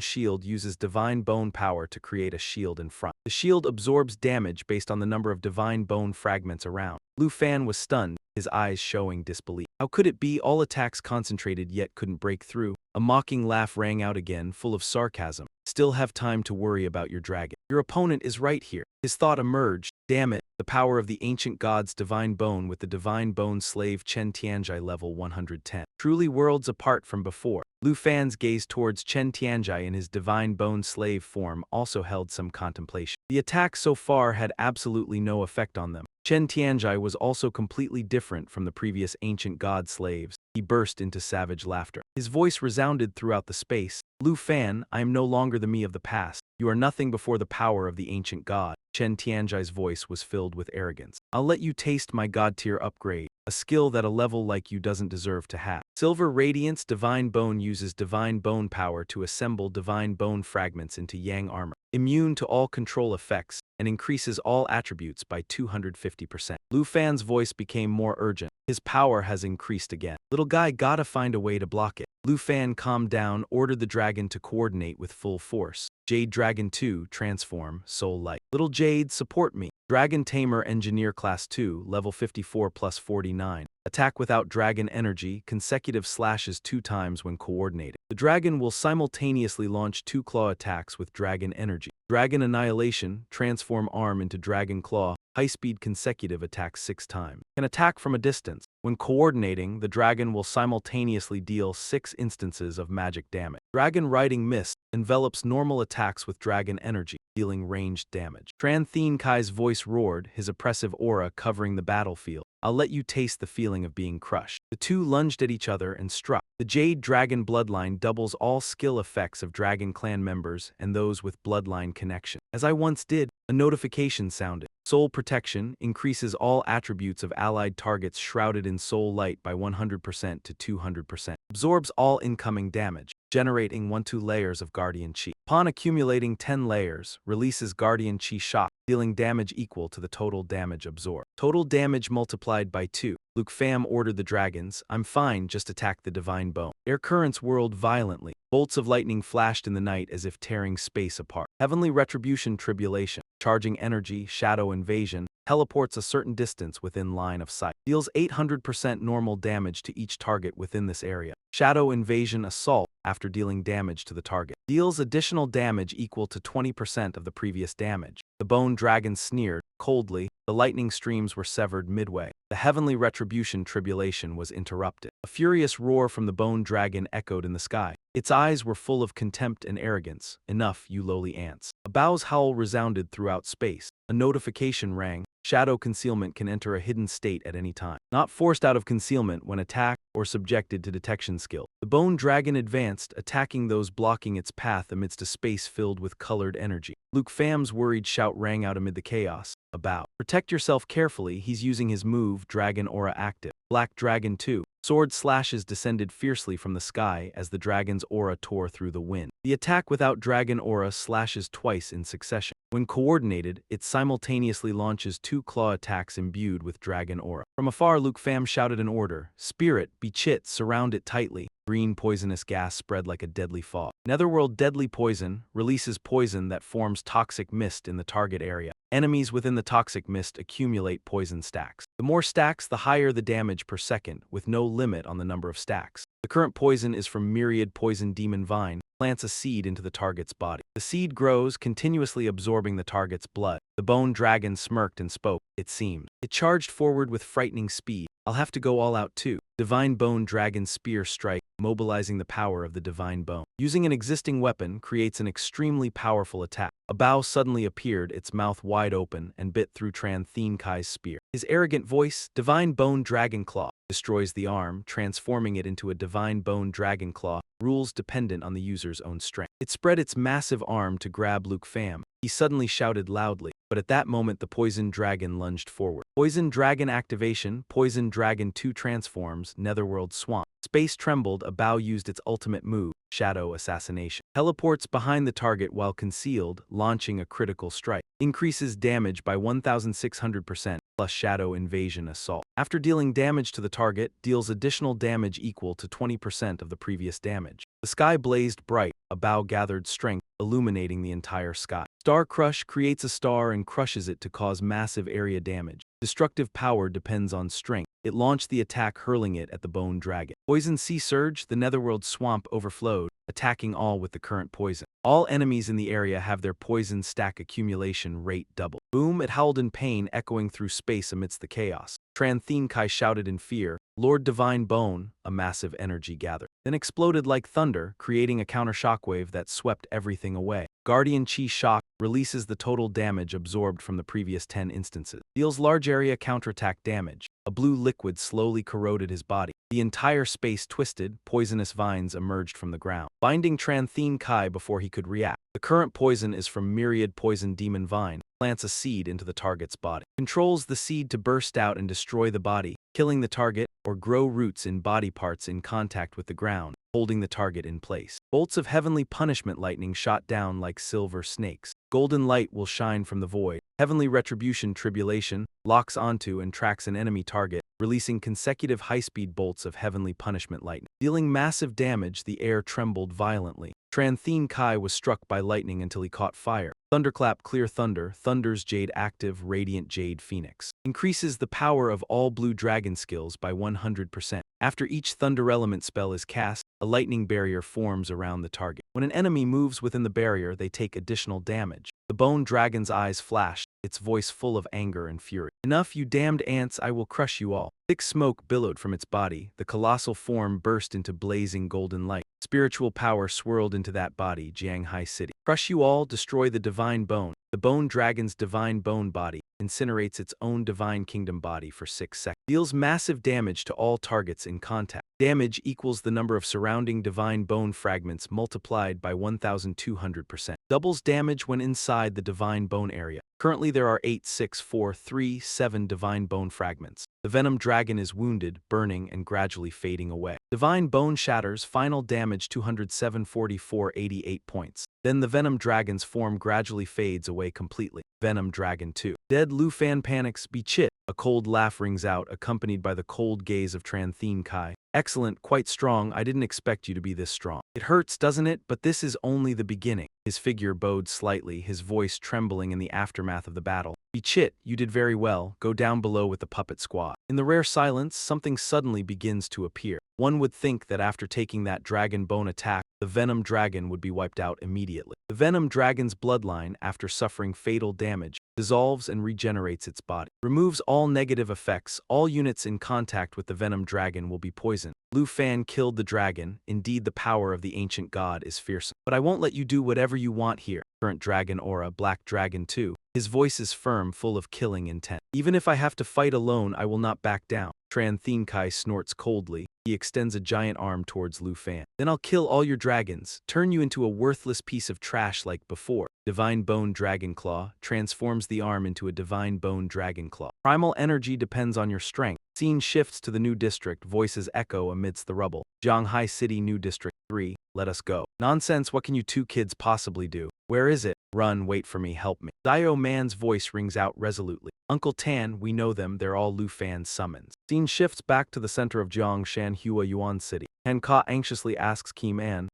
Shield uses divine bone power to create a shield in front. The shield absorbs damage based on the number of divine bone fragments around. Lu Fan was stunned, his eyes showing disbelief. How could it be all attacks concentrated yet couldn't break through? A mocking laugh rang out again, full of sarcasm. "Still have time to worry about your dragon. Your opponent is right here." His thought emerged. Damn it, the power of the ancient god's divine bone with the divine bone slave Chen Tianjai level 110. Truly worlds apart from before. Lu Fan's gaze towards Chen Tianjai in his divine bone slave form also held some contemplation. The attack so far had absolutely no effect on them. Chen Tianjai was also completely different from the previous ancient god slaves. He burst into savage laughter. His voice resounded throughout the space. "Lu Fan, I am no longer the me of the past. You are nothing before the power of the ancient god." Chen Tianjai's voice was filled with arrogance. "I'll let you taste my god tier upgrade, a skill that a level like you doesn't deserve to have." Silver Radiance Divine Bone uses divine bone power to assemble divine bone fragments into yang armor. immune to all control effects, and increases all attributes by 250%. Lu Fan's voice became more urgent. His power has increased again. Little guy gotta find a way to block it. Lu Fan calmed down, ordered the dragon to coordinate with full force. Jade Dragon 2, transform, soul light. Little Jade, support me. Dragon Tamer Engineer Class 2, level 54 plus 49. Attack without dragon energy, consecutive slashes 2 times when coordinated. The dragon will simultaneously launch 2 claw attacks with dragon energy. Dragon Annihilation, transform arm into dragon claw, high-speed consecutive attacks 6 times. Can attack from a distance. When coordinating, the dragon will simultaneously deal 6 instances of magic damage. Dragon Riding Mist envelops normal attacks with dragon energy, dealing ranged damage. Tran Thien Kai's voice roared, his oppressive aura covering the battlefield. I'll let you taste the feeling of being crushed. The two lunged at each other and struck. The Jade Dragon bloodline doubles all skill effects of Dragon Clan members and those with bloodline connection. As I once did, a notification sounded. Soul Protection increases all attributes of allied targets shrouded in soul light by 100% to 200%. Absorbs all incoming damage, generating 1-2 layers of Guardian Chi. Upon accumulating 10 layers, releases Guardian Chi Shock, dealing damage equal to the total damage absorbed. Total damage multiplied by 2. Luke Pham ordered the dragons, I'm fine, just attack the divine bone. Air currents whirled violently. Bolts of lightning flashed in the night as if tearing space apart. Heavenly Retribution Tribulation, charging energy, shadow invasion, teleports a certain distance within line of sight. Deals 800% normal damage to each target within this area. Shadow Invasion Assault, after dealing damage to the target. Deals additional damage equal to 20% of the previous damage. The bone dragon sneered, coldly, the lightning streams were severed midway. The heavenly retribution tribulation was interrupted. A furious roar from the bone dragon echoed in the sky. Its eyes were full of contempt and arrogance. Enough, you lowly ants. A bow's howl resounded throughout space. A notification rang. Shadow concealment can enter a hidden state at any time. Not forced out of concealment when attacked or subjected to detection skill. The bone dragon advanced, attacking those blocking its path amidst a space filled with colored energy. Luke Pham's worried shout rang out amid the chaos. A bow. Protect yourself carefully, he's using his move, Dragon Aura active. Black Dragon 2. Sword slashes descended fiercely from the sky as the dragon's aura tore through the wind. The attack without dragon aura slashes twice in succession. When coordinated, it simultaneously launches 2 claw attacks imbued with dragon aura. From afar, Luke Pham shouted an order. Spirit, be chit, surround it tightly. Green poisonous gas spread like a deadly fog. Netherworld Deadly Poison releases poison that forms toxic mist in the target area. Enemies within the toxic mist accumulate poison stacks. The more stacks, the higher the damage per second, with no limit on the number of stacks. The current poison is from Myriad Poison Demon Vine, plants a seed into the target's body. The seed grows, continuously absorbing the target's blood. The bone dragon smirked and spoke, it seemed. It charged forward with frightening speed. I'll have to go all out too. Divine Bone Dragon Spear Strike, mobilizing the power of the Divine Bone. Using an existing weapon creates an extremely powerful attack. A bow suddenly appeared, its mouth wide open, and bit through Tran Thien Kai's spear. His arrogant voice, Divine Bone Dragon Claw, destroys the arm, transforming it into a Divine Bone Dragon Claw, rules dependent on the user's own strength. It spread its massive arm to grab Luke Pham. He suddenly shouted loudly, but at that moment the Poison Dragon lunged forward. Poison Dragon Activation, Poison Dragon 2 transforms, Netherworld Swamp. Space trembled, a bow used its ultimate move, Shadow Assassination. Teleports behind the target while concealed, launching a critical strike. Increases damage by 1,600%, plus Shadow Invasion Assault. After dealing damage to the target, deals additional damage equal to 20% of the previous damage. The sky blazed bright, a bow gathered strength, illuminating the entire sky. Star Crush creates a star and crushes it to cause massive area damage. Destructive power depends on strength. It launched the attack, hurling it at the bone dragon. Poison Sea Surge, the Netherworld Swamp overflowed, attacking all with the current poison. All enemies in the area have their poison stack accumulation rate doubled. Boom, it howled in pain, echoing through space amidst the chaos. Tran Thien Kai shouted in fear, Lord Divine Bone, a massive energy gathered. Then exploded like thunder, creating a counter shockwave that swept everything away. Guardian Chi Shock releases the total damage absorbed from the previous 10 instances. Deals large area counterattack damage. A blue liquid slowly corroded his body. The entire space twisted, poisonous vines emerged from the ground, binding Tran Thien Kai before he could react. The current poison is from Myriad Poison Demon Vine, plants a seed into the target's body. Controls the seed to burst out and destroy the body, killing the target, or grow roots in body parts in contact with the ground, holding the target in place. Bolts of heavenly punishment lightning shot down like silver snakes. Golden light will shine from the void. Heavenly retribution tribulation locks onto and tracks an enemy target, releasing consecutive high-speed bolts of heavenly punishment lightning. Dealing massive damage, the air trembled violently. Tranthene Kai was struck by lightning until he caught fire. Thunderclap Clear Thunder, Thunder's Jade Active Radiant Jade Phoenix. Increases the power of all blue dragon skills by 100%. After each Thunder Element spell is cast, a lightning barrier forms around the target. When an enemy moves within the barrier, they take additional damage. The Bone Dragon's eyes flashed, its voice full of anger and fury. Enough, you damned ants, I will crush you all. Thick smoke billowed from its body, the colossal form burst into blazing golden light. Spiritual power swirled into that body, Jianghai City. Crush you all, destroy the divine bone. The Bone Dragon's divine bone body incinerates its own divine kingdom body for 6 seconds. Deals massive damage to all targets in contact. Damage equals the number of surrounding divine bone fragments multiplied by 1,200%. Doubles damage when inside the divine bone area. Currently there are 8, 6, 4, 3, 7 divine bone fragments. The Venom Dragon is wounded, burning, and gradually fading away. Divine Bone shatters, final damage 207, 44, 88 points. Then the Venom Dragon's form gradually fades away completely. Venom Dragon 2. Dead Lu Fan panics, be chit. A cold laugh rings out, accompanied by the cold gaze of Tranthene Kai. Excellent, quite strong, I didn't expect you to be this strong. It hurts, doesn't it? But this is only the beginning. His figure bowed slightly, his voice trembling in the aftermath of the battle. Be chit, you did very well, go down below with the puppet squad. In the rare silence, something suddenly begins to appear. One would think that after taking that dragon bone attack, the Venom Dragon would be wiped out immediately. The Venom Dragon's bloodline, after suffering fatal damage, dissolves and regenerates its body. Removes all negative effects, all units in contact with the Venom Dragon will be poisoned. Lu Fan killed the dragon, indeed the power of the ancient god is fearsome. But I won't let you do whatever you want here. Current Dragon Aura, Black Dragon 2. His voice is firm, full of killing intent. Even if I have to fight alone, I will not back down. Tranthene Kai snorts coldly. He extends a giant arm towards Lu Fan. Then I'll kill all your dragons, turn you into a worthless piece of trash like before. Divine Bone Dragon Claw transforms the arm into a Divine Bone Dragon Claw. Primal energy depends on your strength. Scene shifts to the new district, voices echo amidst the rubble. Jianghai City New District 3, let us go. Nonsense, what can you two kids possibly do? Where is it? Run, wait for me, help me. Zio Man's voice rings out resolutely. Uncle Tan, we know them, they're all Lu Fan's summons. Scene shifts back to the center of Jiangshan Hua Yuan City. Han Ka anxiously asks Kim An,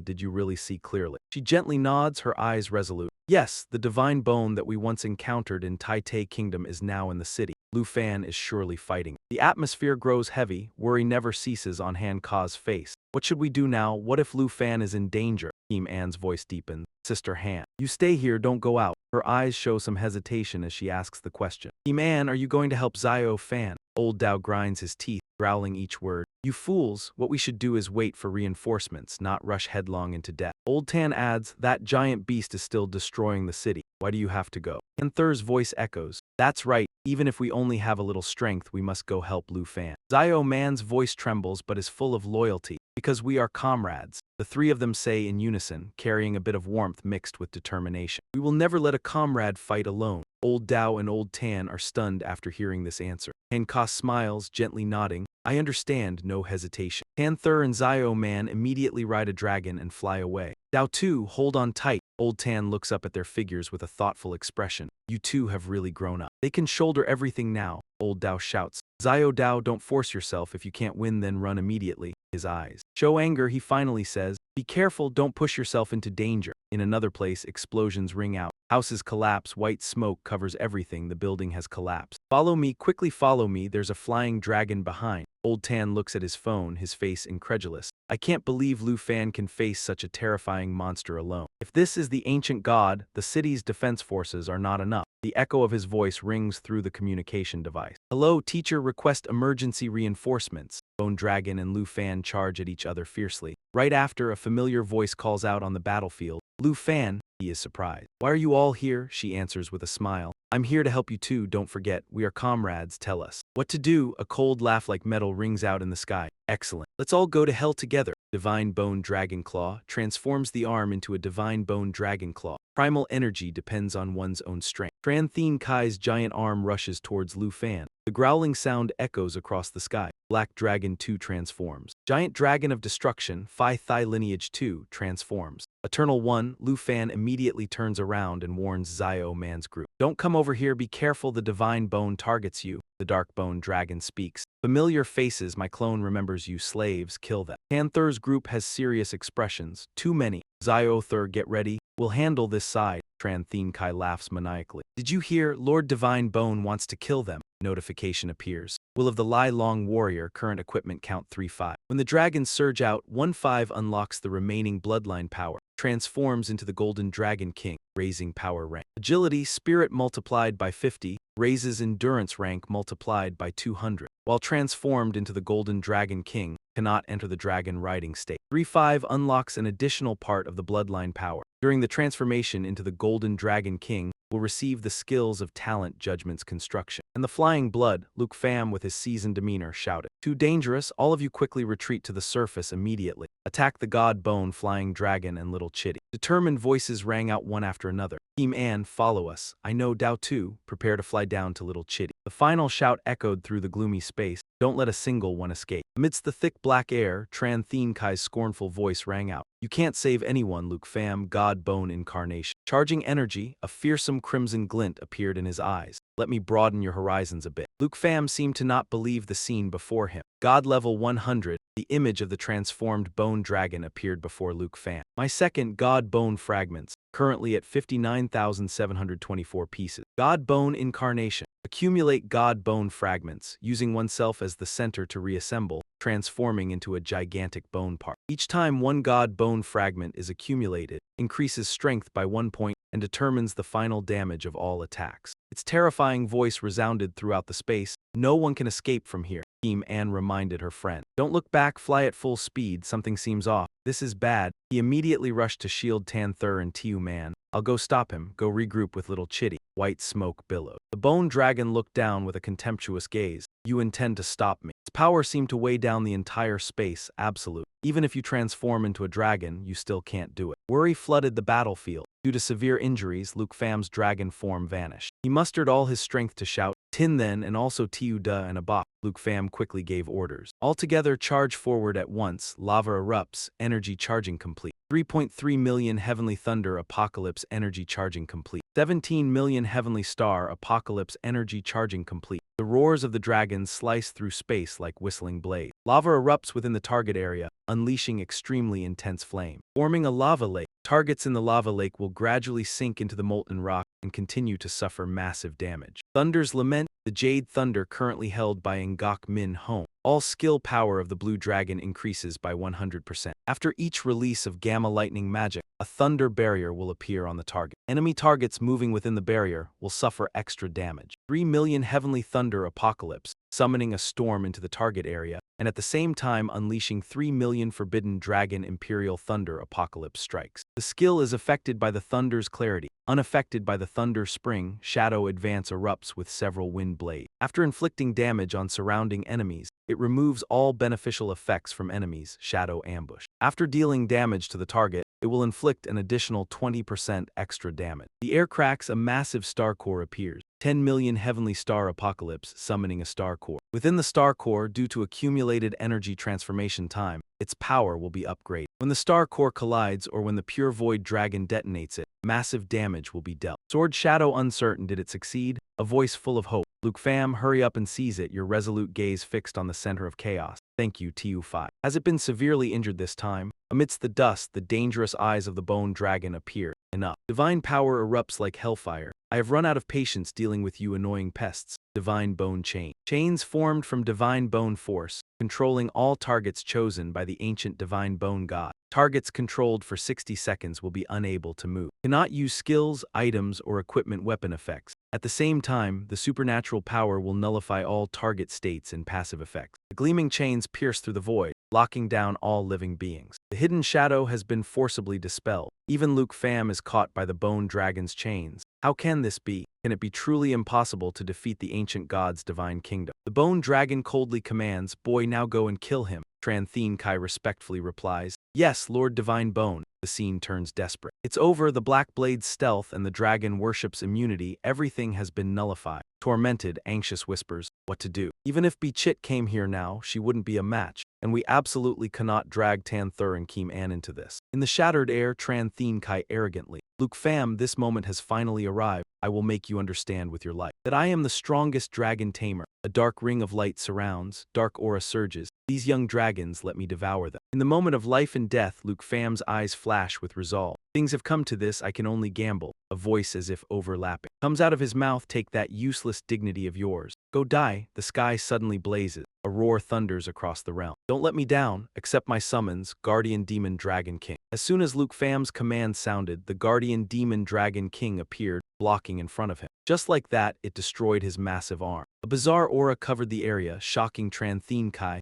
did you really see clearly? She gently nods, her eyes resolute. Yes, the divine bone that we once encountered in Tai Tai Kingdom is now in the city. Lu Fan is surely fighting. The atmosphere grows heavy, worry never ceases on Han Ka's face. What should we do now? What if Lu Fan is in danger? Kim An's voice deepens. Sister Han, you stay here, don't go out. Her eyes show some hesitation as she asks the question. Kim An, are you going to help Zio Fan? Old Dao grinds his teeth, growling each word. You fools, what we should do is wait for reinforcements, not rush headlong into death. Old Tan adds, that giant beast is still destroying the city. Why do you have to go? Panther's voice echoes. That's right, even if we only have a little strength, we must go help Lu Fan. Zio Man's voice trembles but is full of loyalty. Because we are comrades, the three of them say in unison, carrying a bit of warmth mixed with determination. We will never let a comrade fight alone. Old Dao and Old Tan are stunned after hearing this answer. Han Ka smiles, gently nodding. I understand, no hesitation. Panther and Zio Man immediately ride a dragon and fly away. Dao 2, hold on tight. Old Tan looks up at their figures with a thoughtful expression. You two have really grown up. They can shoulder everything now. Old Dao shouts. Zio Dao, don't force yourself. If you can't win, then run immediately. His eyes show anger. He finally says, be careful, don't push yourself into danger. In another place, explosions ring out. Houses collapse, white smoke covers everything, the building has collapsed. Follow me, quickly follow me, there's a flying dragon behind. Old Tan looks at his phone, his face incredulous. I can't believe Lu Fan can face such a terrifying monster alone. If this is the ancient god, the city's defense forces are not enough. The echo of his voice rings through the communication device. Hello, teacher, request emergency reinforcements. Bone Dragon and Lu Fan charge at each other fiercely. Right after, a familiar voice calls out on the battlefield. Lu Fan, he is surprised. Why are you all here? She answers with a smile. I'm here to help you too, don't forget, we are comrades, tell us. What to do? A cold laugh like metal rings out in the sky. Excellent. Let's all go to hell together. Divine Bone Dragon Claw transforms the arm into a Divine Bone Dragon Claw. Primal energy depends on one's own strength. Tranthene Kai's giant arm rushes towards Lu Fan. The growling sound echoes across the sky. Black Dragon 2 transforms. Giant Dragon of Destruction, Phi Thai Lineage 2 transforms. Eternal 1, Lu Fan immediately turns around and warns Zio Man's group. Don't come over here, be careful, the divine bone targets you. The dark bone dragon speaks. Familiar faces, my clone remembers you, slaves, kill them. Panther's group has serious expressions. Too many. Zio Thur, get ready. We'll handle this side. Tran Thien Kai laughs maniacally. Did you hear? Lord Divine Bone wants to kill them. Notification appears. Will of the Lai Long Warrior, current equipment count 3-5. When the dragons surge out, 1-5 unlocks the remaining bloodline power. Transforms into the Golden Dragon King, raising power rank. Agility, spirit multiplied by 50, raises endurance rank multiplied by 200. While transformed into the Golden Dragon King, cannot enter the dragon riding state. 3-5 unlocks an additional part of the bloodline power. During the transformation into the Golden Dragon King, will receive the skills of Talent Judgment's construction. And the Flying Blood, Luke Pham with his seasoned demeanor shouted. Too dangerous, all of you quickly retreat to the surface immediately. Attack the God Bone, Flying Dragon, and Little Chitty. Determined voices rang out one after another. Team Ann, follow us. I know Dao too. Prepare to fly down to Little Chitty. The final shout echoed through the gloomy space. Don't let a single one escape. Amidst the thick black air, Tran Thien Kai's scornful voice rang out. You can't save anyone, Luke Pham, God Bone Incarnation. Charging energy, a fearsome crimson glint appeared in his eyes. Let me broaden your horizons a bit. Luke Pham seemed to not believe the scene before him. God level 100, the image of the transformed bone dragon appeared before Luke Pham. My second God Bone fragments, currently at 59,724 pieces. God Bone Incarnation. Accumulate God Bone fragments, using oneself as the center to reassemble, transforming into a gigantic bone part. Each time one God Bone fragment is accumulated, increases strength by 1 point and determines the final damage of all attacks. Its terrifying voice resounded throughout the space. No one can escape from here. Team Ann reminded her friend. Don't look back, fly at full speed, something seems off. This is bad. He immediately rushed to shield Tan Thur and Tiu Man. I'll go stop him, go regroup with Little Chitty. White smoke billowed. The bone dragon looked down with a contemptuous gaze. You intend to stop me. Its power seemed to weigh down the entire space, absolute. Even if you transform into a dragon, you still can't do it. Worry flooded the battlefield. Due to severe injuries, Luke Pham's dragon form vanished. He mustered all his strength to shout, Tin then, and also Tiu Da and Abak. Luke Pham quickly gave orders. Altogether, charge forward at once. Lava erupts, energy charging complete. 3.3 million Heavenly Thunder Apocalypse energy charging complete. 17 million Heavenly Star Apocalypse energy charging complete. The roars of the dragons slice through space like whistling blades. Lava erupts within the target area, unleashing extremely intense flame. Forming a lava lake, targets in the lava lake will gradually sink into the molten rock and continue to suffer massive damage. Thunder's Lament, the Jade Thunder currently held by Ngok Min Home. All skill power of the Blue Dragon increases by 100%. After each release of Gamma Lightning Magic, a Thunder Barrier will appear on the target. Enemy targets moving within the barrier will suffer extra damage. 3 million Heavenly Thunder Apocalypse, summoning a storm into the target area, and at the same time unleashing 3 million Forbidden Dragon Imperial Thunder Apocalypse strikes. The skill is affected by the Thunder's clarity. Unaffected by the Thunder Spring, Shadow Advance erupts with several wind blades. After inflicting damage on surrounding enemies, it removes all beneficial effects from enemies, Shadow Ambush. After dealing damage to the target, it will inflict an additional 20% extra damage. The air cracks, a massive star core appears. 10 million Heavenly Star Apocalypse, summoning a star core. Within the star core, due to accumulated energy transformation time, its power will be upgraded. When the star core collides or when the pure void dragon detonates it, massive damage will be dealt. Sword Shadow uncertain, did it succeed? A voice full of hope. Luke Pham, hurry up and seize it, your resolute gaze fixed on the center of chaos. Thank you, TU5. Has it been severely injured this time? Amidst the dust, the dangerous eyes of the bone dragon appear. Enough. Divine power erupts like hellfire. I have run out of patience dealing with you annoying pests. Divine Bone Chain. Chains formed from Divine Bone Force, controlling all targets chosen by the ancient Divine Bone God. Targets controlled for 60 seconds will be unable to move. Cannot use skills, items, or equipment weapon effects. At the same time, the supernatural power will nullify all target states and passive effects. The gleaming chains pierce through the void, locking down all living beings. The hidden shadow has been forcibly dispelled. Even Luke Pham is caught by the bone dragon's chains. How can this be? Can it be truly impossible to defeat the ancient god's divine kingdom? The bone dragon coldly commands, boy, now go and kill him. Tran Thien Kai respectfully replies, yes, Lord Divine Bone. The scene turns desperate. It's over, the Black Blade's stealth and the dragon worship's immunity, everything has been nullified. Tormented, anxious whispers, what to do. Even if Bichit came here now, she wouldn't be a match, and we absolutely cannot drag Tan Thur and Kim An into this. In the shattered air, Tran Thien Kai arrogantly, Luke Pham, this moment has finally arrived. I will make you understand with your life that I am the strongest dragon tamer. A dark ring of light surrounds, dark aura surges. These young dragons, let me devour them. In the moment of life and death, Luke Pham's eyes flash with resolve. Things have come to this, I can only gamble. A voice as if overlapping comes out of his mouth, take that useless dignity of yours. Go die. The sky suddenly blazes. A roar thunders across the realm. Don't let me down. Accept my summons, Guardian Demon Dragon King. As soon as Luke Pham's command sounded, the Guardian Demon Dragon King appeared, blocking in front of him. Just like that, it destroyed his massive arm. A bizarre aura covered the area, shocking Tran Thien Kai.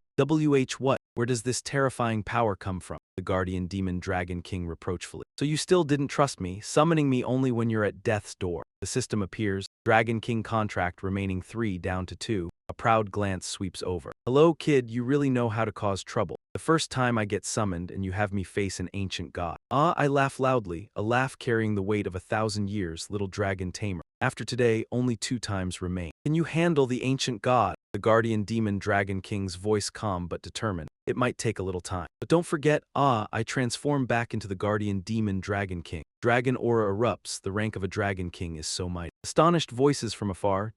What? Where does this terrifying power come from? The Guardian Demon Dragon King reproachfully. So you still didn't trust me, summoning me only when you're at death's door. The system appears, Dragon King contract remaining 3 down to 2. A proud glance sweeps over. Hello kid, you really know how to cause trouble. The first time I get summoned and you have me face an ancient god. I laugh loudly, a laugh carrying the weight of 1,000 years, little dragon tamer. After today, only 2 times remain. Can you handle the ancient god? The Guardian Demon Dragon King's voice calm but determined. It might take a little time. But don't forget, I transform back into the Guardian Demon Dragon King. Dragon aura erupts, the rank of a Dragon King is so mighty. Astonished voices from afar,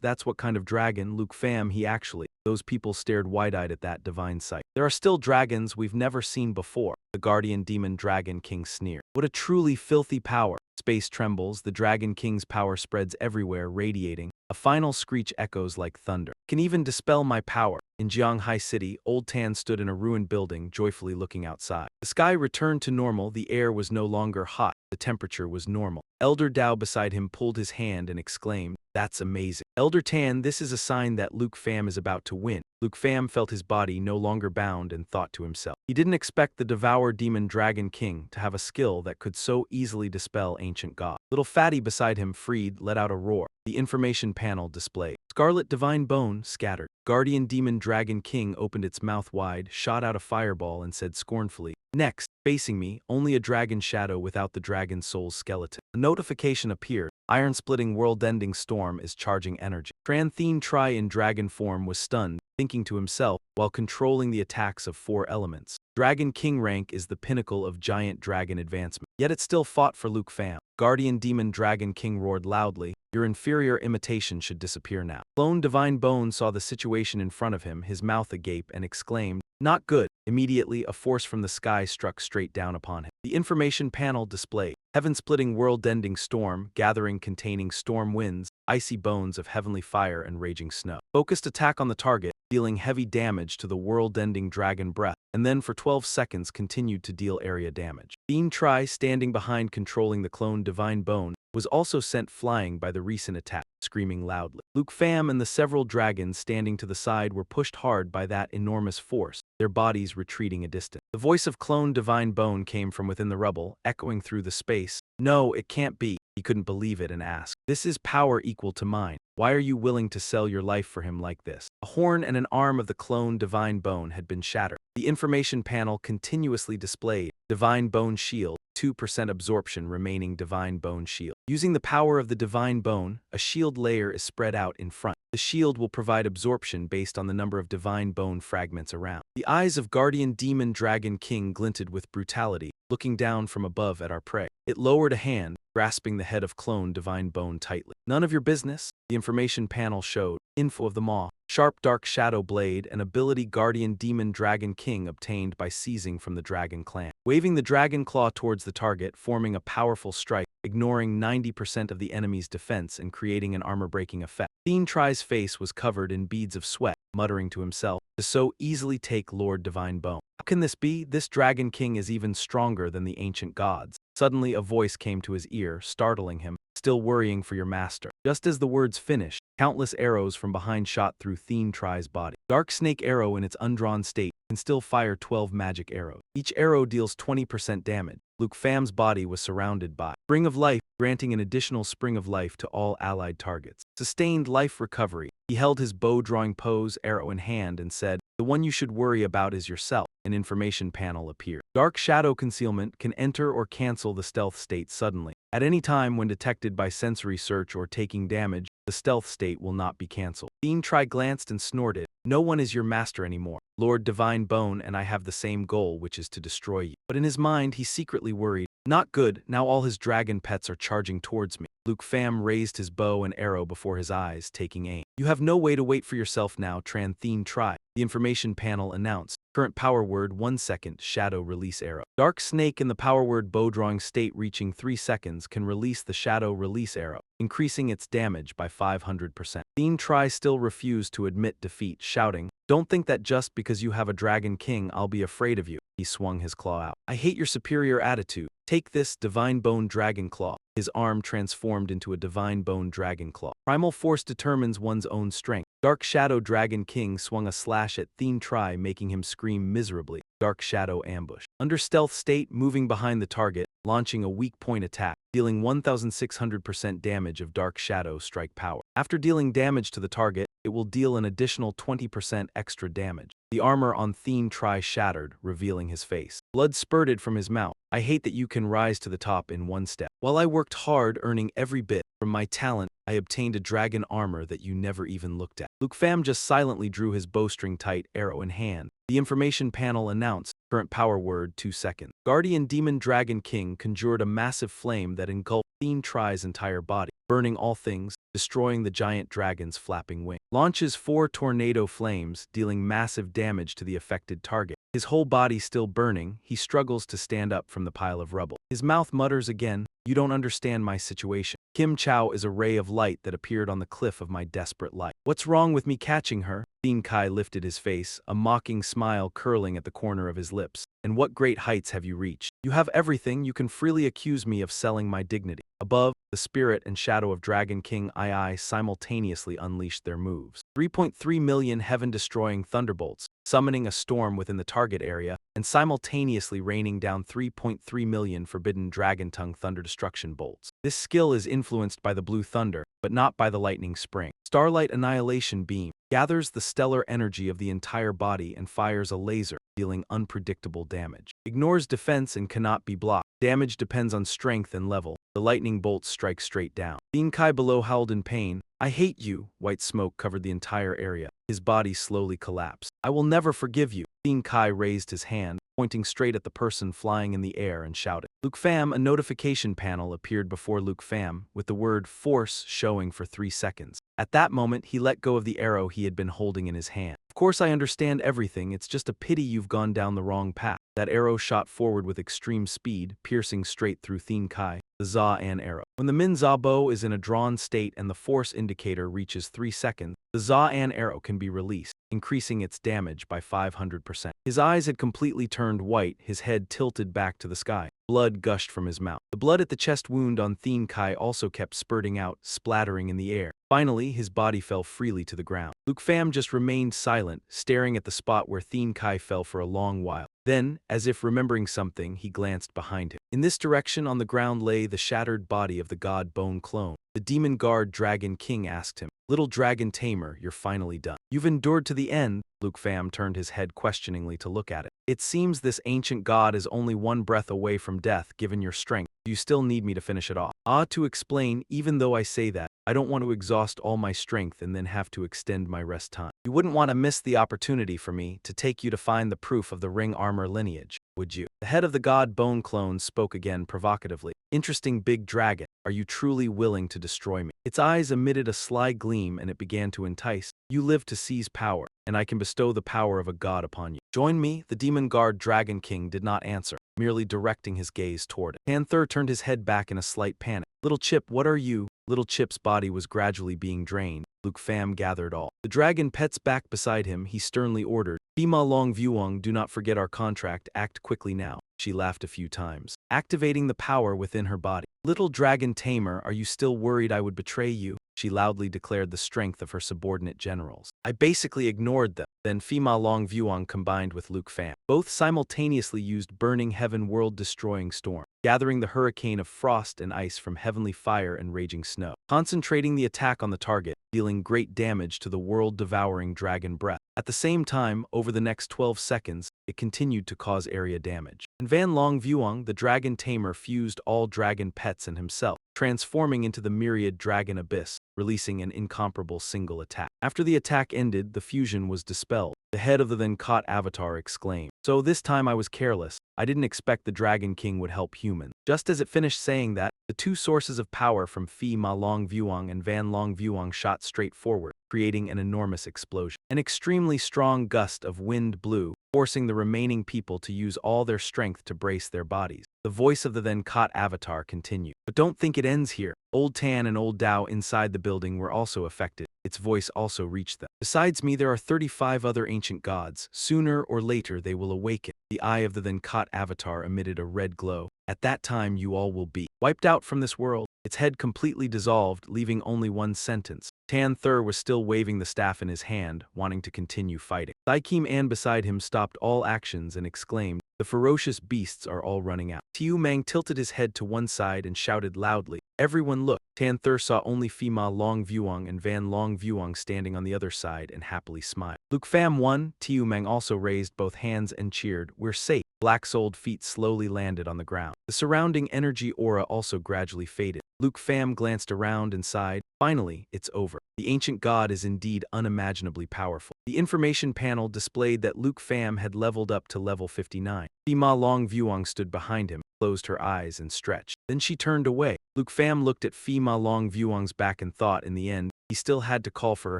that's what kind of dragon, Luke Pham, he actually. Those people stared wide-eyed at that divine sight. There are still dragons we've never seen before. The Guardian Demon Dragon King sneered. What a truly filthy power. Space trembles, the Dragon King's power spreads everywhere, radiating. A final screech echoes like thunder. Can even dispel my power. In Jianghai City, Old Tan stood in a ruined building, joyfully looking outside. The sky returned to normal, the air was no longer hot, the temperature was normal. Elder Dao beside him pulled his hand and exclaimed, "That's amazing. Elder Tan, this is a sign that Luke Pham is about to win." Luke Pham felt his body no longer bound and thought to himself. He didn't expect the Devour Demon Dragon King to have a skill that could so easily dispel ancient god. Little fatty beside him, Freed, let out a roar. The information panel displayed. Scarlet Divine Bone scattered. Guardian Demon Dragon King opened its mouth wide, shot out a fireball and said scornfully, "Next, facing me, only a dragon shadow without the dragon soul's skeleton." A notification appeared. Iron-splitting world-ending storm is charging energy. Tran Thien Tri in dragon form was stunned, thinking to himself, while controlling the attacks of 4 elements. Dragon King rank is the pinnacle of giant dragon advancement. Yet it still fought for Luke Pham. Guardian Demon Dragon King roared loudly, "Your inferior imitation should disappear now." Clone Divine Bone saw the situation in front of him, his mouth agape, and exclaimed, "Not good." Immediately, a force from the sky struck straight down upon him. The information panel displayed. Heaven-splitting world-ending storm, gathering containing storm winds, icy bones of heavenly fire and raging snow. Focused attack on the target, dealing heavy damage to the world-ending dragon breath, and then for 12 seconds continued to deal area damage. Thien Tri, standing behind controlling the clone Divine Bone, was also sent flying by the recent attack, screaming loudly. Luke Pham and the several dragons standing to the side were pushed hard by that enormous force, their bodies retreating a distance. The voice of clone Divine Bone came from within the rubble, echoing through the space. "No, it can't be." He couldn't believe it and asked, "This is power equal to mine. Why are you willing to sell your life for him like this?" A horn and an arm of the clone Divine Bone had been shattered. The information panel continuously displayed, Divine Bone Shield, 2% absorption remaining Divine Bone Shield. Using the power of the Divine Bone, a shield layer is spread out in front. The shield will provide absorption based on the number of Divine Bone fragments around. The eyes of Guardian Demon Dragon King glinted with brutality, looking down from above at our prey. It lowered a hand, grasping the head of clone Divine Bone tightly. "None of your business," the information panel showed. Info of the Maw. Sharp Dark Shadow Blade, an ability Guardian Demon Dragon King obtained by seizing from the Dragon Clan. Waving the Dragon Claw towards the target, forming a powerful strike, ignoring 90% of the enemy's defense and creating an armor-breaking effect. Thien Tri's face was covered in beads of sweat, muttering to himself, "To so easily take Lord Divine Bone. How can this be? This Dragon King is even stronger than the ancient gods." Suddenly a voice came to his ear, startling him, "Still worrying for your master." Just as the words finished, countless arrows from behind shot through Thien Tri's body. Dark Snake Arrow in its undrawn state can still fire 12 magic arrows. Each arrow deals 20% damage. Luke Pham's body was surrounded by Spring of Life, granting an additional Spring of Life to all allied targets. Sustained life recovery. He held his bow-drawing pose, arrow in hand, and said, The one you should worry about is yourself. An information panel appears. Dark shadow concealment can enter or cancel the stealth state suddenly. At any time when detected by sensory search or taking damage, the stealth state will not be cancelled. Being glanced and snorted. No one is your master anymore. Lord Divine Bone and I have the same goal, which is to destroy you. But in his mind, he secretly worried. Not good, now all his dragon pets are charging towards me. Luke Pham raised his bow and arrow before his eyes, taking aim. You have no way to wait for yourself now, Tran Thien Tri. The information panel announced. Current power word 1 second, shadow release arrow. Dark snake in the power word bow drawing state reaching 3 seconds can release the shadow release arrow, increasing its damage by 500%. Thien Tri still refused to admit defeat, shouting, "Don't think that just because you have a dragon king I'll be afraid of you." He swung his claw out. "I hate your superior attitude. Take this divine bone dragon claw." His arm transformed into a divine bone dragon claw. Primal force determines one's own strength. Dark Shadow Dragon King swung a slash at Thien Tri, making him scream miserably. Dark Shadow ambush. Under stealth state, moving behind the target, launching a weak point attack, dealing 1600% damage of Dark Shadow strike power. After dealing damage to the target, it will deal an additional 20% extra damage. The armor on Thien Tri shattered, revealing his face. Blood spurted from his mouth. "I hate that you can rise to the top in one step. While I worked hard earning every bit from my talent, I obtained a dragon armor that you never even looked at." Luke Pham just silently drew his bowstring tight, arrow in hand. The information panel announced, current power word 2 seconds. Guardian Demon Dragon King conjured a massive flame that engulfed Thien Tri's entire body, burning all things, destroying the giant dragon's flapping wing. Launches 4 tornado flames, dealing massive damage to the affected target. His whole body still burning, he struggles to stand up from the pile of rubble. His mouth mutters again, "You don't understand my situation. Kim Chow is a ray of light that appeared on the cliff of my desperate life. What's wrong with me catching her?" Thien Kai lifted his face, a mocking smile curling at the corner of his lips. "And what great heights have you reached? You have everything, you can freely accuse me of selling my dignity." Above, the spirit and shadow of Dragon King II simultaneously unleashed their moves. 3.3 million heaven-destroying thunderbolts, summoning a storm within the target area, and simultaneously raining down 3.3 million forbidden dragon tongue thunder destruction bolts. This skill is influenced by the blue thunder, but not by the lightning spring. Starlight Annihilation Beam gathers the stellar energy of the entire body and fires a laser, dealing unpredictable damage. Ignores defense and cannot be blocked. Damage depends on strength and level. The lightning bolts strike straight down. Thien Kai below howled in pain. "I hate you." White smoke covered the entire area. His body slowly collapsed. "I will never forgive you." Thien Kai raised his hand, pointing straight at the person flying in the air and shouted. Luke Pham, a notification panel appeared before Luke Pham, with the word force showing for 3 seconds. At that moment, he let go of the arrow he had been holding in his hand. "Of course I understand everything, it's just a pity you've gone down the wrong path." That arrow shot forward with extreme speed, piercing straight through Thien Kai. The Za An arrow. When the Min Za bow is in a drawn state and the force indicator reaches 3 seconds, the Za An arrow can be released, increasing its damage by 500%. His eyes had completely turned white, his head tilted back to the sky. Blood gushed from his mouth. The blood at the chest wound on Thien Kai also kept spurting out, splattering in the air. Finally, his body fell freely to the ground. Luke Pham just remained silent, staring at the spot where Thien Kai fell for a long while. Then, as if remembering something, he glanced behind him. In this direction on the ground lay the shattered body of the god Bone clone. The demon guard Dragon King asked him, "Little Dragon Tamer, you're finally done. You've endured to the end." Luke Pham turned his head questioningly to look at it. "It seems this ancient god is only one breath away from death, given your strength. Do you still need me to finish it off?" To explain, even though I say that, I don't want to exhaust all my strength and then have to extend my rest time. You wouldn't want to miss the opportunity for me to take you to find the proof of the ring armor lineage, would you? The head of the god Bone clone spoke again provocatively. "Interesting big dragon, are you truly willing to destroy me?" Its eyes emitted a sly gleam and it began to entice. "You live to seize power, and I can bestow the power of a god upon you. Join me." The demon guard Dragon King did not answer, merely directing his gaze toward it. Panther turned his head back in a slight panic. "Little Chip, what are you?" Little Chip's body was gradually being drained. Luke Pham gathered all the dragon pets back beside him. He sternly ordered, "Bima Long Vuong, do not forget our contract, act quickly now." She laughed a few times, activating the power within her body. "Little Dragon Tamer, are you still worried I would betray you?" She loudly declared the strength of her subordinate generals. "I basically ignored them." Then Fima Long Vuong combined with Luke Pham. Both simultaneously used Burning Heaven world-destroying storm. gathering the hurricane of frost and ice from heavenly fire and raging snow, concentrating the attack on the target, dealing great damage to the world-devouring dragon breath. At the same time, over the next 12 seconds, it continued to cause area damage. In Van Long Vuong, the dragon tamer fused all dragon pets and himself, transforming into the myriad dragon abyss, releasing an incomparable single attack. After the attack ended, the fusion was dispelled. The head of the then caught avatar exclaimed, "So this time I was careless. I didn't expect the Dragon King would help humans." Just as it finished saying that, the two sources of power from Phi Ma Long Vuong and Van Long Vuong shot straight forward, creating an enormous explosion. An extremely strong gust of wind blew, forcing the remaining people to use all their strength to brace their bodies. The voice of the then caught avatar continued. "But don't think it ends here. Old Tan and Old Dao inside the building were also affected." Its voice also reached them. "Besides me, there are 35 other ancient gods. Sooner or later, they will awaken." The eye of the then caught avatar emitted a red glow. "At that time, you all will be wiped out from this world." Its head completely dissolved, leaving only one sentence. Tan Thur was still waving the staff in his hand, wanting to continue fighting. Thai Kim An beside him stopped all actions and exclaimed, "The ferocious beasts are all running out." Tiu Mang tilted his head to one side and shouted loudly, "Everyone look!" Tan Thur saw only Phi Ma Long Vuong and Van Long Vuong standing on the other side and happily smiled. Luke Pham won. Tiu Mang also raised both hands and cheered, "We're safe." Black-soled feet slowly landed on the ground. The surrounding energy aura also gradually faded. Luke Pham glanced around and sighed, "Finally, it's over. The ancient god is indeed unimaginably powerful." The information panel displayed that Luke Pham had leveled up to level 59. Phi Ma Long Vuong stood behind him, closed her eyes and stretched. Then she turned away. Luke Pham looked at Phi Ma Long Vuong's back and thought, in the end, he still had to call for her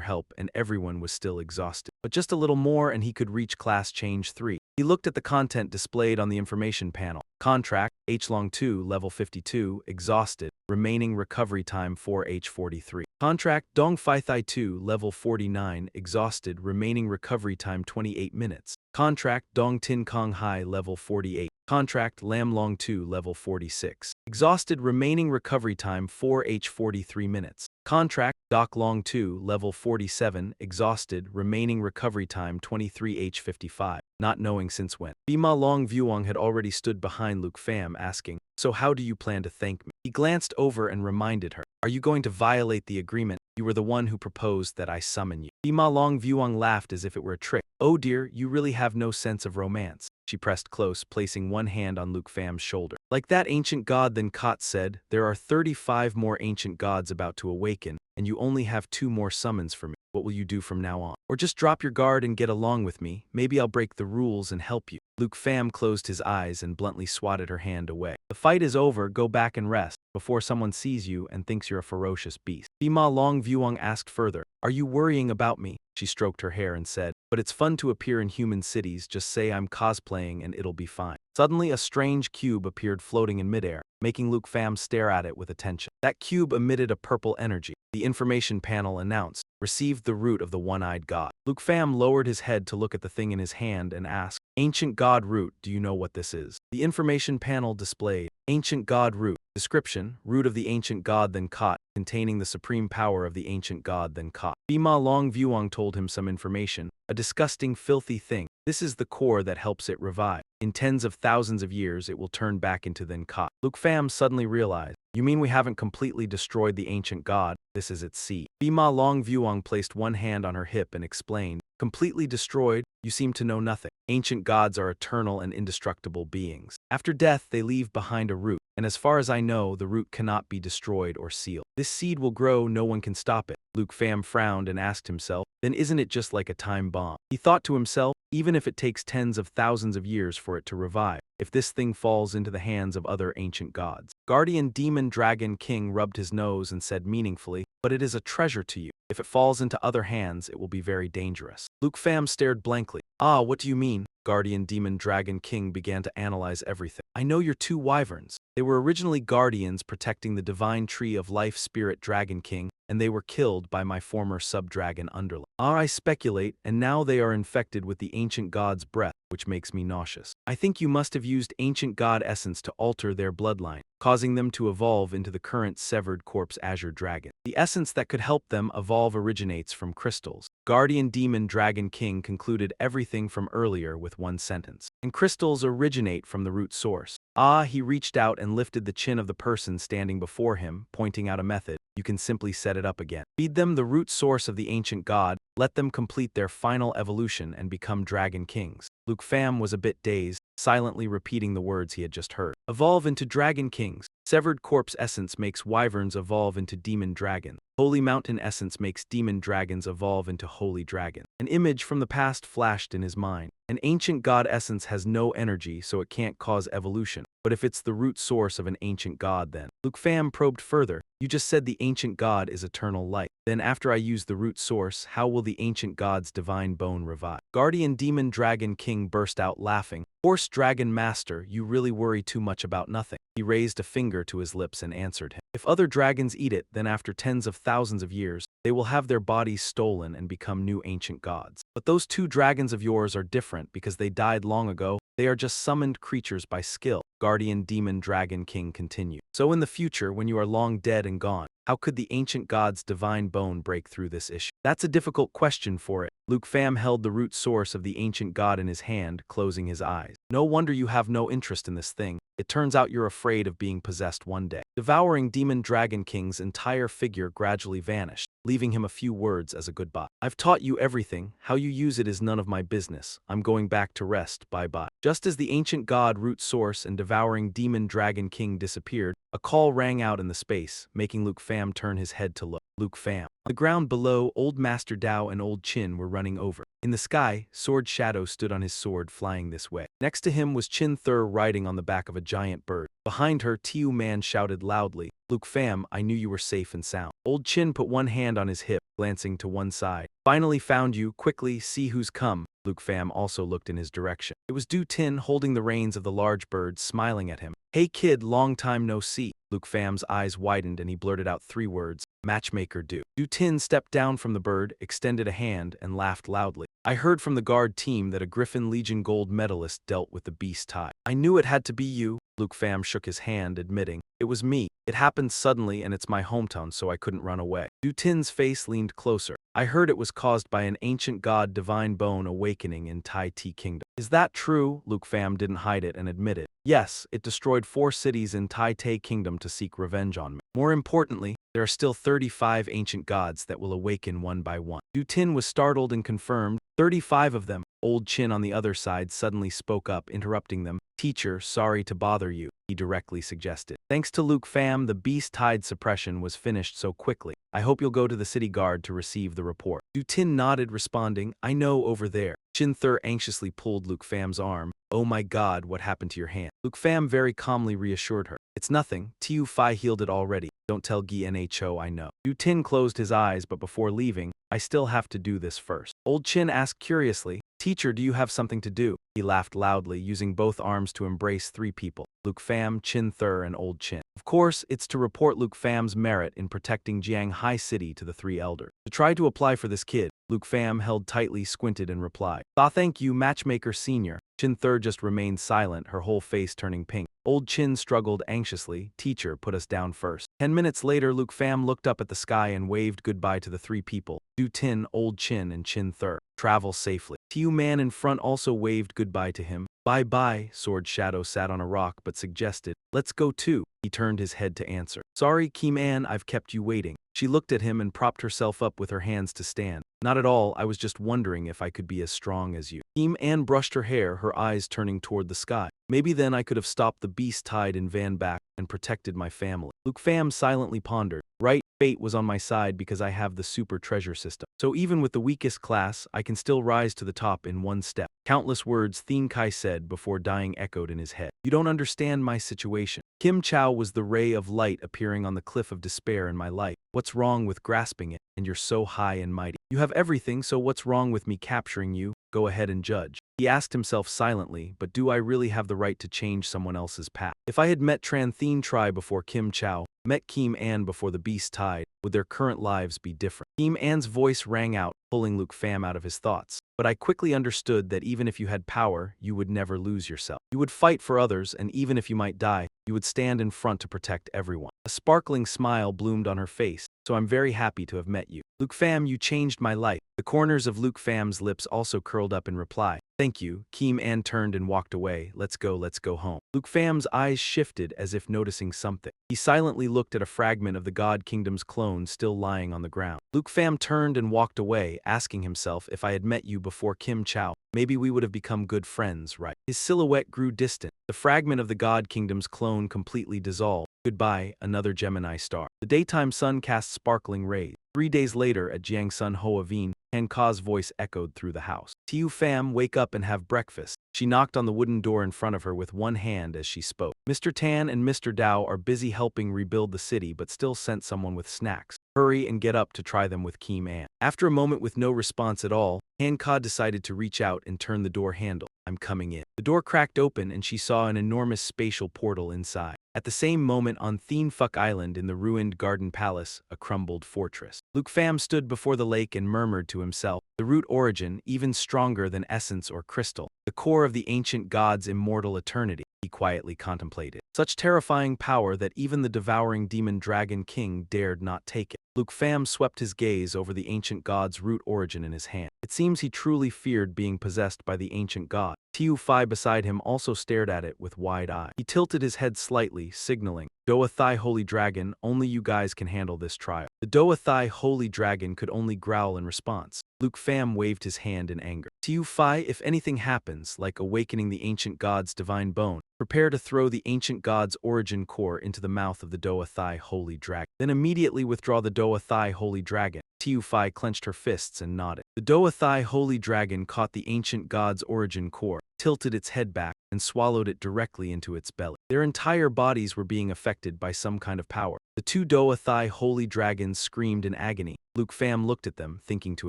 help and everyone was still exhausted. But just a little more and he could reach class change 3. He looked at the content displayed on the information panel. Contract, H-Long 2, level 52, exhausted, remaining recovery time 4H43. Contract, Dong Phai Thai 2, level 49, exhausted, remaining recovery time 28 minutes. Contract, Dong Tin Kong Hai, level 48. Contract, Lam Long 2, level 46. Exhausted, remaining recovery time 4H43 minutes. Contract, Doc Long 2, level 47, exhausted, remaining recovery time 23H55. Not knowing since when. Phi Ma Long Vuong had already stood behind Luke Pham, asking, "So how do you plan to thank me?" He glanced over and reminded her, "Are you going to violate the agreement? You were the one who proposed that I summon you." Phi Ma Long Vuong laughed as if it were a trick. "Oh dear, you really have no sense of romance." She pressed close, placing one hand on Luke Pham's shoulder. "Like that ancient god then Kot said, there are 35 more ancient gods about to awaken, and you only have 2 more summons for me. What will you do from now on? Or just drop your guard and get along with me? Maybe I'll break the rules and help you." Luke Pham closed his eyes and bluntly swatted her hand away. "The fight is over, go back and rest, before someone sees you and thinks you're a ferocious beast." Phi Ma Long Vuong asked further, "Are you worrying about me?" She stroked her hair and said, "But it's fun to appear in human cities, just say I'm cosplaying and it'll be fine." Suddenly a strange cube appeared floating in midair, making Luke Pham stare at it with attention. That cube emitted a purple energy. The information panel announced, "Received the root of the one-eyed god." Luke Pham lowered his head to look at the thing in his hand and asked, "Ancient god root, do you know what this is?" The information panel displayed, "Ancient god root. Description, root of the ancient god then Kot, containing the supreme power of the ancient god then Kot." Phi Ma Long Vuong told him some information. "A disgusting, filthy thing. This is the core that helps it revive. In tens of thousands of years, it will turn back into then Kot." Luke Pham suddenly realized, "You mean we haven't completely destroyed the ancient god? This is its seed." Phi Ma Long Vuong placed one hand on her hip and explained, "Completely destroyed? You seem to know nothing. Ancient gods are eternal and indestructible beings. After death, they leave behind a root, and as far as I know, the root cannot be destroyed or sealed. This seed will grow, no one can stop it." Luke Pham frowned and asked himself, "Then isn't it just like a time bomb?" He thought to himself, "Even if it takes tens of thousands of years for it to revive, if this thing falls into the hands of other ancient gods." Guardian Demon Dragon King rubbed his nose and said meaningfully, "But it is a treasure to you. If it falls into other hands, it will be very dangerous." Luke Pham stared blankly. "Ah, what do you mean?" Guardian Demon Dragon King began to analyze everything. "I know your 2 wyverns. They were originally guardians protecting the divine tree of life spirit Dragon King, and they were killed by my former sub-dragon underling. I speculate, and now they are infected with the ancient god's breath, which makes me nauseous. I think you must have used ancient god essence to alter their bloodline, causing them to evolve into the current severed corpse Azure Dragon. The essence that could help them evolve originates from crystals." Guardian Demon Dragon King concluded everything from earlier with one sentence. "And crystals originate from the root source. source. Ah, he reached out and lifted the chin of the person standing before him, pointing out a method. You can simply set it up again. Feed them the root source of the ancient god, let them complete their final evolution and become dragon kings. Luke Pham was a bit dazed, silently repeating the words he had just heard. Evolve into dragon kings. Severed corpse essence makes wyverns evolve into demon dragons. Holy mountain essence makes demon dragons evolve into holy dragons. An image from the past flashed in his mind. An ancient god essence has no energy, so it can't cause evolution. But if it's the root source of an ancient god, then Luke Pham probed further. You just said the ancient god is eternal light. Then after I use the root source, how will the ancient god's divine bone revive? Guardian Demon Dragon King burst out laughing. Horse Dragon Master, you really worry too much about nothing. He raised a finger to his lips and answered him. If other dragons eat it, then after tens of thousands of years, they will have their bodies stolen and become new ancient gods. But those two dragons of yours are different because they died long ago. They are just summoned creatures by skill. Guardian Demon Dragon King continued. So in the future, when you are long dead and gone, how could the ancient god's divine bone break through this issue? That's a difficult question for it. Luke Pham held the root source of the ancient god in his hand, closing his eyes. No wonder you have no interest in this thing. It turns out you're afraid of being possessed one day. Devouring Demon Dragon King's entire figure gradually vanished, leaving him a few words as a goodbye. I've taught you everything. How you use it is none of my business. I'm going back to rest. Bye-bye. Just as the ancient god root source and devouring Demon Dragon King disappeared, a call rang out in the space, making Luke Pham turn his head to look. Luke Pham. On the ground below, Old Master Dao and Old Chin were running over. In the sky, Sword Shadow stood on his sword flying this way. Next to him was Chin Thur riding on the back of a giant bird. Behind her, Tiu Man shouted loudly, Luke Pham, I knew you were safe and sound. Old Chin put one hand on his hip, glancing to one side. Finally found you, quickly, see who's come. Luke Pham also looked in his direction. It was Du Tin holding the reins of the large bird, smiling at him. Hey kid, long time no see. Luke Pham's eyes widened and he blurted out 3 words, matchmaker Du. Du Tin stepped down from the bird, extended a hand, and laughed loudly. I heard from the guard team that a Griffin Legion gold medalist dealt with the beast tide. I knew it had to be you. Luke Pham shook his hand, admitting, it was me. It happened suddenly and it's my hometown, so I couldn't run away. Du Tin's face leaned closer. I heard it was caused by an ancient god divine bone awakening in Tai Ti Kingdom. Is that true? Luke Pham didn't hide it and admitted. Yes, it destroyed 4 cities in Tai Ti Kingdom to seek revenge on me. More importantly, there are still 35 ancient gods that will awaken one by one. Du Tin was startled and confirmed, 35 of them. Old Chin on the other side suddenly spoke up, interrupting them. Teacher, sorry to bother you, he directly suggested. Thanks to Luke Pham, the beast tide suppression was finished so quickly. I hope you'll go to the city guard to receive the report. Du Tin nodded, responding, I know over there. Chin Thur anxiously pulled Luke Pham's arm. Oh my god, what happened to your hand? Luke Pham very calmly reassured her. It's nothing, Tiu Phi healed it already. Don't tell Gi Nho I know. Du Tin closed his eyes, but before leaving, I still have to do this first. Old Chin asked curiously, Teacher, do you have something to do? He laughed loudly, using both arms to embrace 3 people, Luke Pham, Chin Thur, and Old Chin. Of course, it's to report Luke Pham's merit in protecting Jiang High City to the 3 elders. To try to apply for this kid, Luke Pham held tightly, squinted, and replied, thank you, Matchmaker Senior. Chin Thur just remained silent, her whole face turning pink. Old Chin struggled anxiously. Teacher, put us down first. 10 minutes later, Luke Pham looked up at the sky and waved goodbye to the 3 people, Du Tin, Old Chin, and Chin Thur. Travel safely. Tiu Man in front also waved goodbye to him. Bye-bye. Sword Shadow sat on a rock but suggested, let's go too. He turned his head to answer. Sorry, Kim An, I've kept you waiting. She looked at him and propped herself up with her hands to stand. Not at all, I was just wondering if I could be as strong as you. Kim An brushed her hair, her eyes turning toward the sky. Maybe then I could have stopped the beast tide in Van back and protected my family. Luke Pham silently pondered. Right, fate was on my side because I have the super treasure system. So even with the weakest class, I can still rise to the top in one step. Countless words Thien Kai said before dying echoed in his head. You don't understand my situation. Kim Chow was the ray of light appearing on the cliff of despair in my life. What's wrong with grasping it? And you're so high and mighty. You have everything, so what's wrong with me capturing you? Go ahead and judge. He asked himself silently, but do I really have the right to change someone else's path? If I had met Tran Thien Tri before Kim Chow, met Kim An before the beast tide, would their current lives be different? Kim An's voice rang out, pulling Luke Pham out of his thoughts. But I quickly understood that even if you had power, you would never lose yourself. You would fight for others, and even if you might die, you would stand in front to protect everyone. A sparkling smile bloomed on her face. So I'm very happy to have met you. Luke Pham, you changed my life. The corners of Luke Pham's lips also curled up in reply. Thank you. Kim An turned and walked away. Let's go home. Luke Fam's eyes shifted as if noticing something. He silently looked at a fragment of the God Kingdom's clone still lying on the ground. Luke Pham turned and walked away, asking himself, if I had met you before Kim Chow, maybe we would have become good friends, right? His silhouette grew distant. The fragment of the God Kingdom's clone completely dissolved. Goodbye, another Gemini star. The daytime sun cast sparkling rays. 3 days later at Jiangsun Hoa Vien, Han Ka's voice echoed through the house. Tiu Pham, wake up and have breakfast. She knocked on the wooden door in front of her with one hand as she spoke. Mr. Tan and Mr. Dao are busy helping rebuild the city but still sent someone with snacks. Hurry and get up to try them with Kim An. After a moment with no response at all, Han Ka decided to reach out and turn the door handle. I'm coming in. The door cracked open and she saw an enormous spatial portal inside. At the same moment on Thien Phuc Island in the ruined Garden Palace, a crumbled fortress. Luke Pham stood before the lake and murmured to himself, the root origin, even stronger than essence or crystal, the core of the ancient god's immortal eternity, he quietly contemplated. Such terrifying power that even the devouring demon Dragon King dared not take it. Luke Pham swept his gaze over the ancient god's root origin in his hand. It seems he truly feared being possessed by the ancient god. Tiu Phai beside him also stared at it with wide eyes. He tilted his head slightly, signaling, Doa Thai Holy Dragon, only you guys can handle this trial. The Doa Thai Holy Dragon could only growl in response. Luke Pham waved his hand in anger. Tiu Phai, if anything happens, like awakening the ancient god's divine bone, prepare to throw the ancient god's origin core into the mouth of the Doa Thai Holy Dragon. Then immediately withdraw the Doa Thai Holy Dragon. Tiu Phai clenched her fists and nodded. The Doa Thai Holy Dragon caught the ancient god's origin core, tilted its head back, and swallowed it directly into its belly. Their entire bodies were being affected by some kind of power. The two Doa Thai Holy Dragons screamed in agony. Luke Pham looked at them, thinking to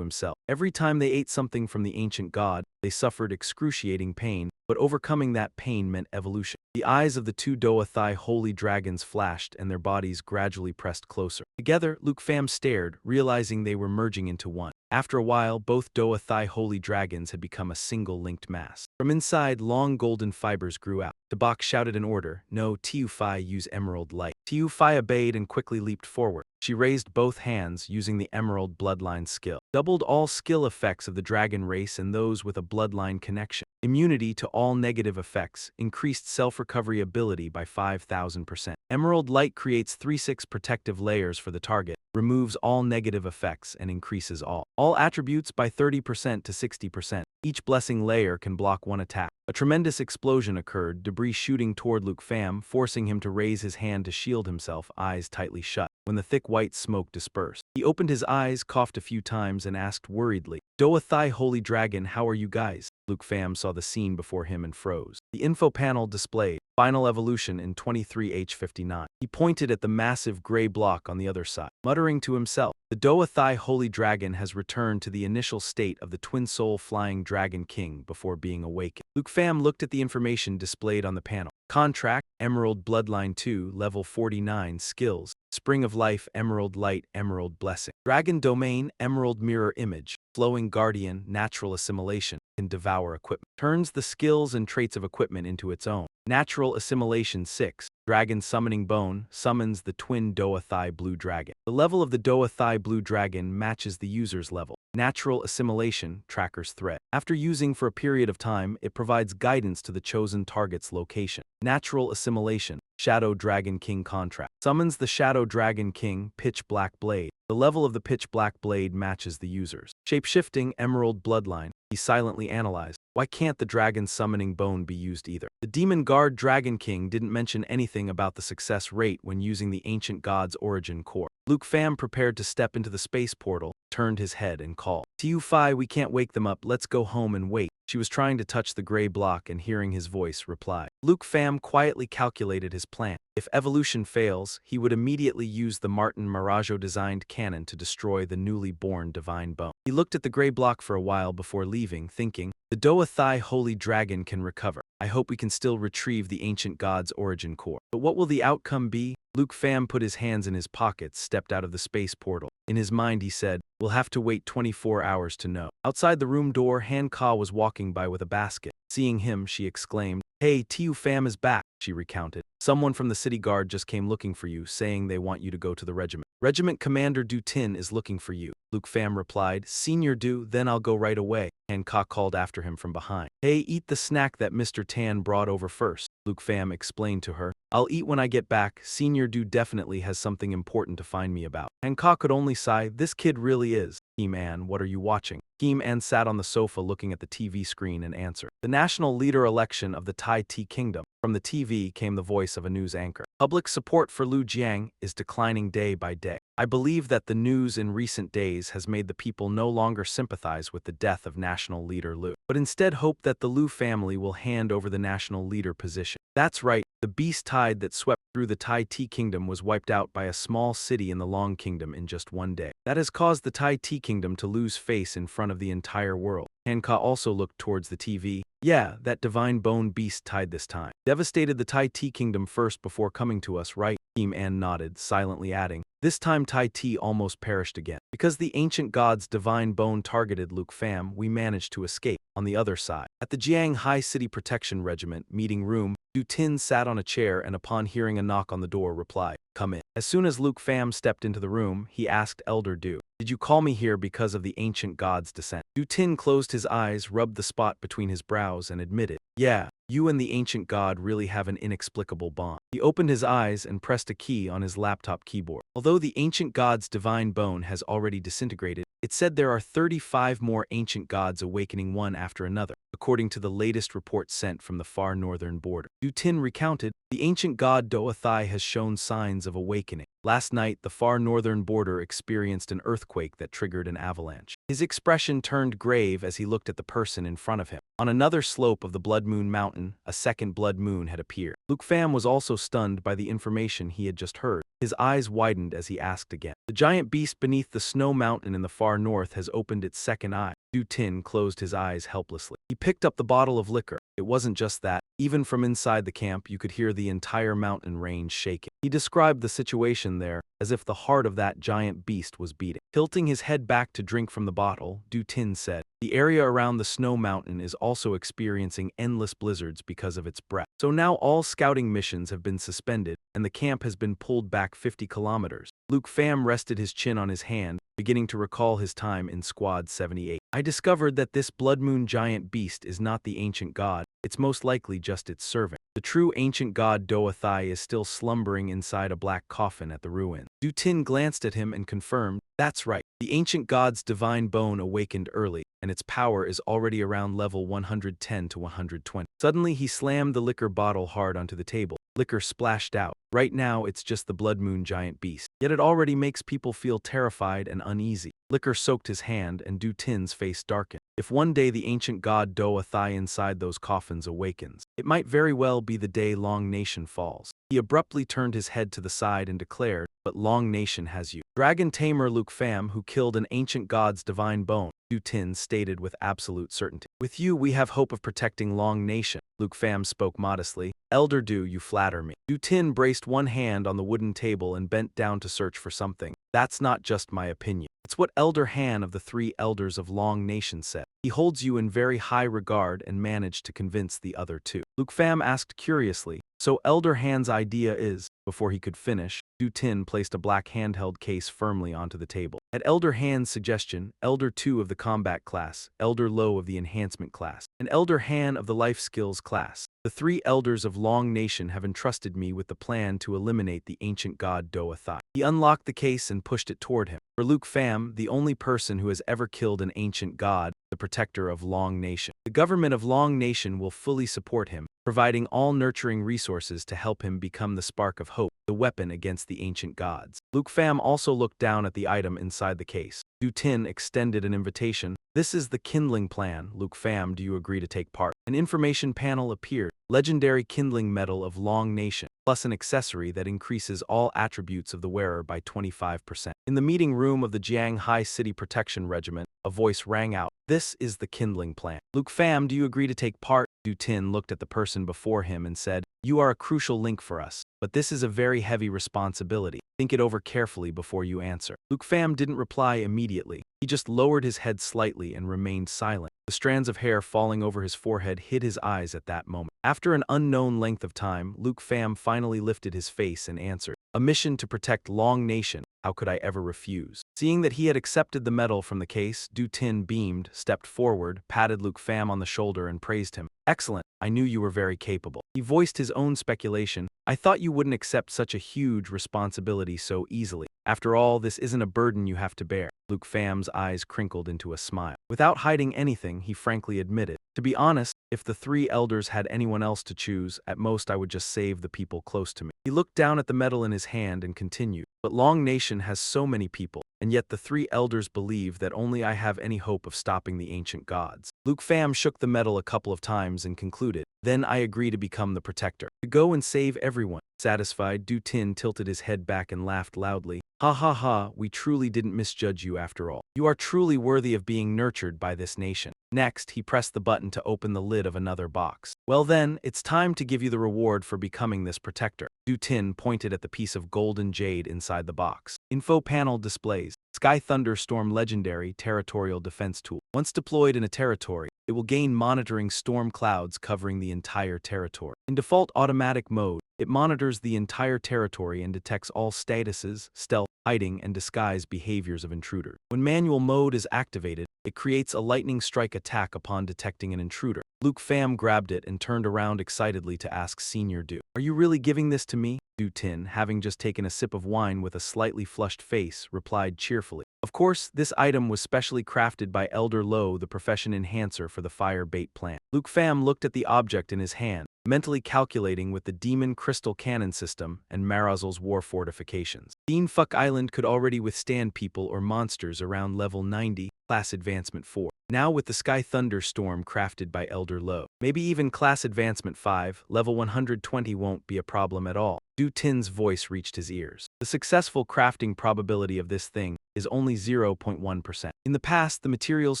himself. Every time they ate something from the ancient god, they suffered excruciating pain, but overcoming that pain meant evolution. The eyes of the two Doa Thai Holy Dragons flashed and their bodies gradually pressed closer. Together, Luke Pham stared, realizing they were merging into one. After a while, both Doa Thai Holy Dragons had become a single linked mass. From inside, long golden fibers grew out. Tabak shouted an order, no, Tiu Phai, use emerald light. Tiu Phai obeyed and quickly leaped forward. She raised both hands using the emerald bloodline skill. Doubled all skill effects of the dragon race and those with a bloodline connection. Immunity to all negative effects, increased self-recovery ability by 5,000%. Emerald light creates 3-6 protective layers for the target, removes all negative effects and increases all attributes by 30% to 60%. Each blessing layer can block one attack. A tremendous explosion occurred, debris shooting toward Luke Pham, forcing him to raise his hand to shield himself, eyes tightly shut. When the thick white smoke dispersed, he opened his eyes, coughed a few times, and asked worriedly, Doa Thai Holy Dragon, how are you guys? Luke Pham saw the scene before him and froze. The info panel displayed, Final Evolution in 23H59. He pointed at the massive gray block on the other side, muttering to himself, the Doa Thai Holy Dragon has returned to the initial state of the Twin Soul Flying Dragon King before being awakened. Luke Pham looked at the information displayed on the panel. Contract, Emerald Bloodline 2, Level 49, Skills, Spring of Life, Emerald Light, Emerald Blessing. Dragon Domain, Emerald Mirror Image, Flowing Guardian, Natural Assimilation, can devour equipment. Turns the skills and traits of equipment into its own. Natural Assimilation 6, Dragon Summoning Bone, summons the twin Doa Thai Blue Dragon. The level of the Doa Thai Blue Dragon matches the user's level. Natural Assimilation, Tracker's Threat. After using for a period of time, it provides guidance to the chosen target's location. Natural Assimilation, Shadow Dragon King Contract. Summons the Shadow Dragon King, Pitch Black Blade. The level of the Pitch Black Blade matches the user's. Shapeshifting, Emerald Bloodline. He silently analyzed. Why can't the Dragon Summoning Bone be used either? The Demon Guard Dragon King didn't mention anything about the success rate when using the ancient god's origin core. Luke Pham prepared to step into the space portal, turned his head and called. Tiu Phai, we can't wake them up, let's go home and wait. She was trying to touch the gray block and hearing his voice replied. Luke Pham quietly calculated his plan. If evolution fails, he would immediately use the Martin Marajo-designed cannon to destroy the newly born divine bone. He looked at the gray block for a while before leaving, thinking, the Doa Thai Holy Dragon can recover. I hope we can still retrieve the ancient god's origin core. But what will the outcome be? Luke Pham put his hands in his pockets, stepped out of the space portal. In his mind he said, we'll have to wait 24 hours to know. Outside the room door, Han Ka was walking by with a basket. Seeing him, she exclaimed, Hey, Tiu Pham is back, she recounted. Someone from the city guard just came looking for you, saying they want you to go to the regiment. Regiment Commander Du Tin is looking for you. Luke Pham replied, Senior Du, then I'll go right away. Hancock called after him from behind. Hey, eat the snack that Mr. Tan brought over first, Luke Pham explained to her. I'll eat when I get back. Senior Do definitely has something important to find me about. Hancock could only sigh. This kid really is. Kim An, what are you watching? Kim An sat on the sofa looking at the TV screen and answered. The national leader election of the Tai Ti Kingdom. From the TV came the voice of a news anchor. Public support for Liu Jiang is declining day by day. I believe that the news in recent days has made the people no longer sympathize with the death of national leader Liu, but instead hope that the Liu family will hand over the national leader position. That's right, the beast tide that swept through the Tai Ti Kingdom was wiped out by a small city in the Long Kingdom in just one day. That has caused the Tai Ti Kingdom to lose face in front of the entire world. Hancock also looked towards the TV. Yeah, that divine bone beast tide this time devastated the Tai Ti Kingdom first before coming to us, right? Kim An nodded, silently adding, this time Tai Ti almost perished again. Because the ancient god's divine bone targeted Luke Pham, we managed to escape. On the other side, at the Jiang High City Protection Regiment meeting room, Du Tin sat on a chair and upon hearing a knock on the door replied, come in. As soon as Luke Pham stepped into the room, he asked Elder Du, did you call me here because of the ancient god's descent? Du Tin closed his eyes, rubbed the spot between his brows and admitted, yeah, you and the ancient god really have an inexplicable bond. He opened his eyes and pressed a key on his laptop keyboard. Although the ancient god's divine bone has already disintegrated, it said there are 35 more ancient gods awakening one after another, according to the latest report sent from the far northern border. Du Tin recounted, the ancient god Doathai has shown signs of awakening. Last night, the far northern border experienced an earthquake that triggered an avalanche. His expression turned grave as he looked at the person in front of him. On another slope of the Blood Moon Mountain, a second blood moon had appeared. Luke Pham was also stunned by the information he had just heard. His eyes widened as he asked again. The giant beast beneath the snow mountain in the far north has opened its second eye. Du Tin closed his eyes helplessly. He picked up the bottle of liquor. It wasn't just that. Even from inside the camp, you could hear the entire mountain range shaking. He described the situation there as if the heart of that giant beast was beating. Tilting his head back to drink from the bottle, Du Tin said, the area around the snow mountain is also experiencing endless blizzards because of its breath. So now all scouting missions have been suspended, and the camp has been pulled back 50 kilometers. Luke Pham rested his chin on his hand, beginning to recall his time in Squad 78. I discovered that this Blood Moon giant beast is not the ancient god, it's most likely just its servant. The true ancient god Doathai is still slumbering inside a black coffin at the ruin. Du Tin glanced at him and confirmed, that's right, the ancient god's divine bone awakened early, and its power is already around level 110 to 120. Suddenly he slammed the liquor bottle hard onto the table. Liquor splashed out. Right now it's just the Blood Moon giant beast. Yet it already makes people feel terrified and uneasy. Liquor soaked his hand and Du Tin's face darkened. If one day the ancient god Doathai inside those coffins awakens, it might very well be the day Long Nation falls. He abruptly turned his head to the side and declared, but Long Nation has you. Dragon Tamer Luke Pham, who killed an ancient god's divine bone, Du Tin stated with absolute certainty. With you we have hope of protecting Long Nation. Luke Pham spoke modestly. Elder Du, you flatter me. Du Tin braced one hand on the wooden table and bent down to search for something. That's not just my opinion. It's what Elder Han of the 3 elders of Long Nation said. He holds you in very high regard and managed to convince the other 2. Luke Pham asked curiously, so Elder Han's idea is, before he could finish, Du Tin placed a black handheld case firmly onto the table. At Elder Han's suggestion, Elder 2 of the combat class, Elder Lo of the enhancement class, and Elder Han of the life skills class, the 3 elders of Long Nation have entrusted me with the plan to eliminate the ancient god Doathai. He unlocked the case and pushed it toward him. For Luke Pham, the only person who has ever killed an ancient god, the protector of Long Nation. The government of Long Nation will fully support him, providing all nurturing resources to help him become the spark of hope, the weapon against the ancient gods. Luke Pham also looked down at the item inside the case. Du Tin extended an invitation. This is the kindling plan. Luke Pham, do you agree to take part? An information panel appeared. Legendary kindling metal of Long Nation, plus an accessory that increases all attributes of the wearer by 25%. In the meeting room of the Jiang High City Protection Regiment, a voice rang out. This is the kindling plan. Luke Pham, do you agree to take part? Du Tin looked at the person before him and said, "You are a crucial link for us, but this is a very heavy responsibility. Think it over carefully before you answer." Luke Pham didn't reply immediately. He just lowered his head slightly and remained silent. The strands of hair falling over his forehead hid his eyes at that moment. After an unknown length of time, Luke Pham finally lifted his face and answered, "A mission to protect Long Nation. How could I ever refuse?" Seeing that he had accepted the medal from the case, Du Tin beamed, stepped forward, patted Luke Pham on the shoulder and praised him. "Excellent. I knew you were very capable." He voiced his own speculation. "I thought you wouldn't accept such a huge responsibility so easily. After all, this isn't a burden you have to bear." Luke Pham's eyes crinkled into a smile. Without hiding anything, he frankly admitted, "To be honest, if the three elders had anyone else to choose, at most I would just save the people close to me." He looked down at the medal in his hand and continued, "But Long Nation has so many people, and yet the three elders believe that only I have any hope of stopping the ancient gods." Luke Pham shook the medal a couple of times and concluded, "Then I agree to become the protector. To go and save everyone." Satisfied, Du Tin tilted his head back and laughed loudly. "Ha ha ha, we truly didn't misjudge you after all. You are truly worthy of being nurtured by this nation." Next, he pressed the button to open the lid of another box. "Well then, it's time to give you the reward for becoming this protector." Du Tin pointed at the piece of golden jade inside the box. Info panel displays, Sky Thunderstorm Legendary Territorial Defense Tool. Once deployed in a territory, it will gain monitoring storm clouds covering the entire territory. In default automatic mode, it monitors the entire territory and detects all statuses, stealth, hiding, and disguise behaviors of intruders. When manual mode is activated, it creates a lightning strike attack upon detecting an intruder. Luke Pham grabbed it and turned around excitedly to ask Senior Du, "Are you really giving this to me?" Du Tin, having just taken a sip of wine with a slightly flushed face, replied cheerfully, "Of course, this item was specially crafted by Elder Lo, the profession enhancer for the fire bait plant." Luke Pham looked at the object in his hand, mentally calculating with the Demon Crystal Cannon System and Marazal's war fortifications. Fuck Island could already withstand people or monsters around level 90, class advancement 4. Now with the Sky Thunderstorm crafted by Elder Lo, maybe even class advancement 5, level 120 won't be a problem at all. Du Tin's voice reached his ears. The successful crafting probability of this thing is only 0.1%. In the past, the materials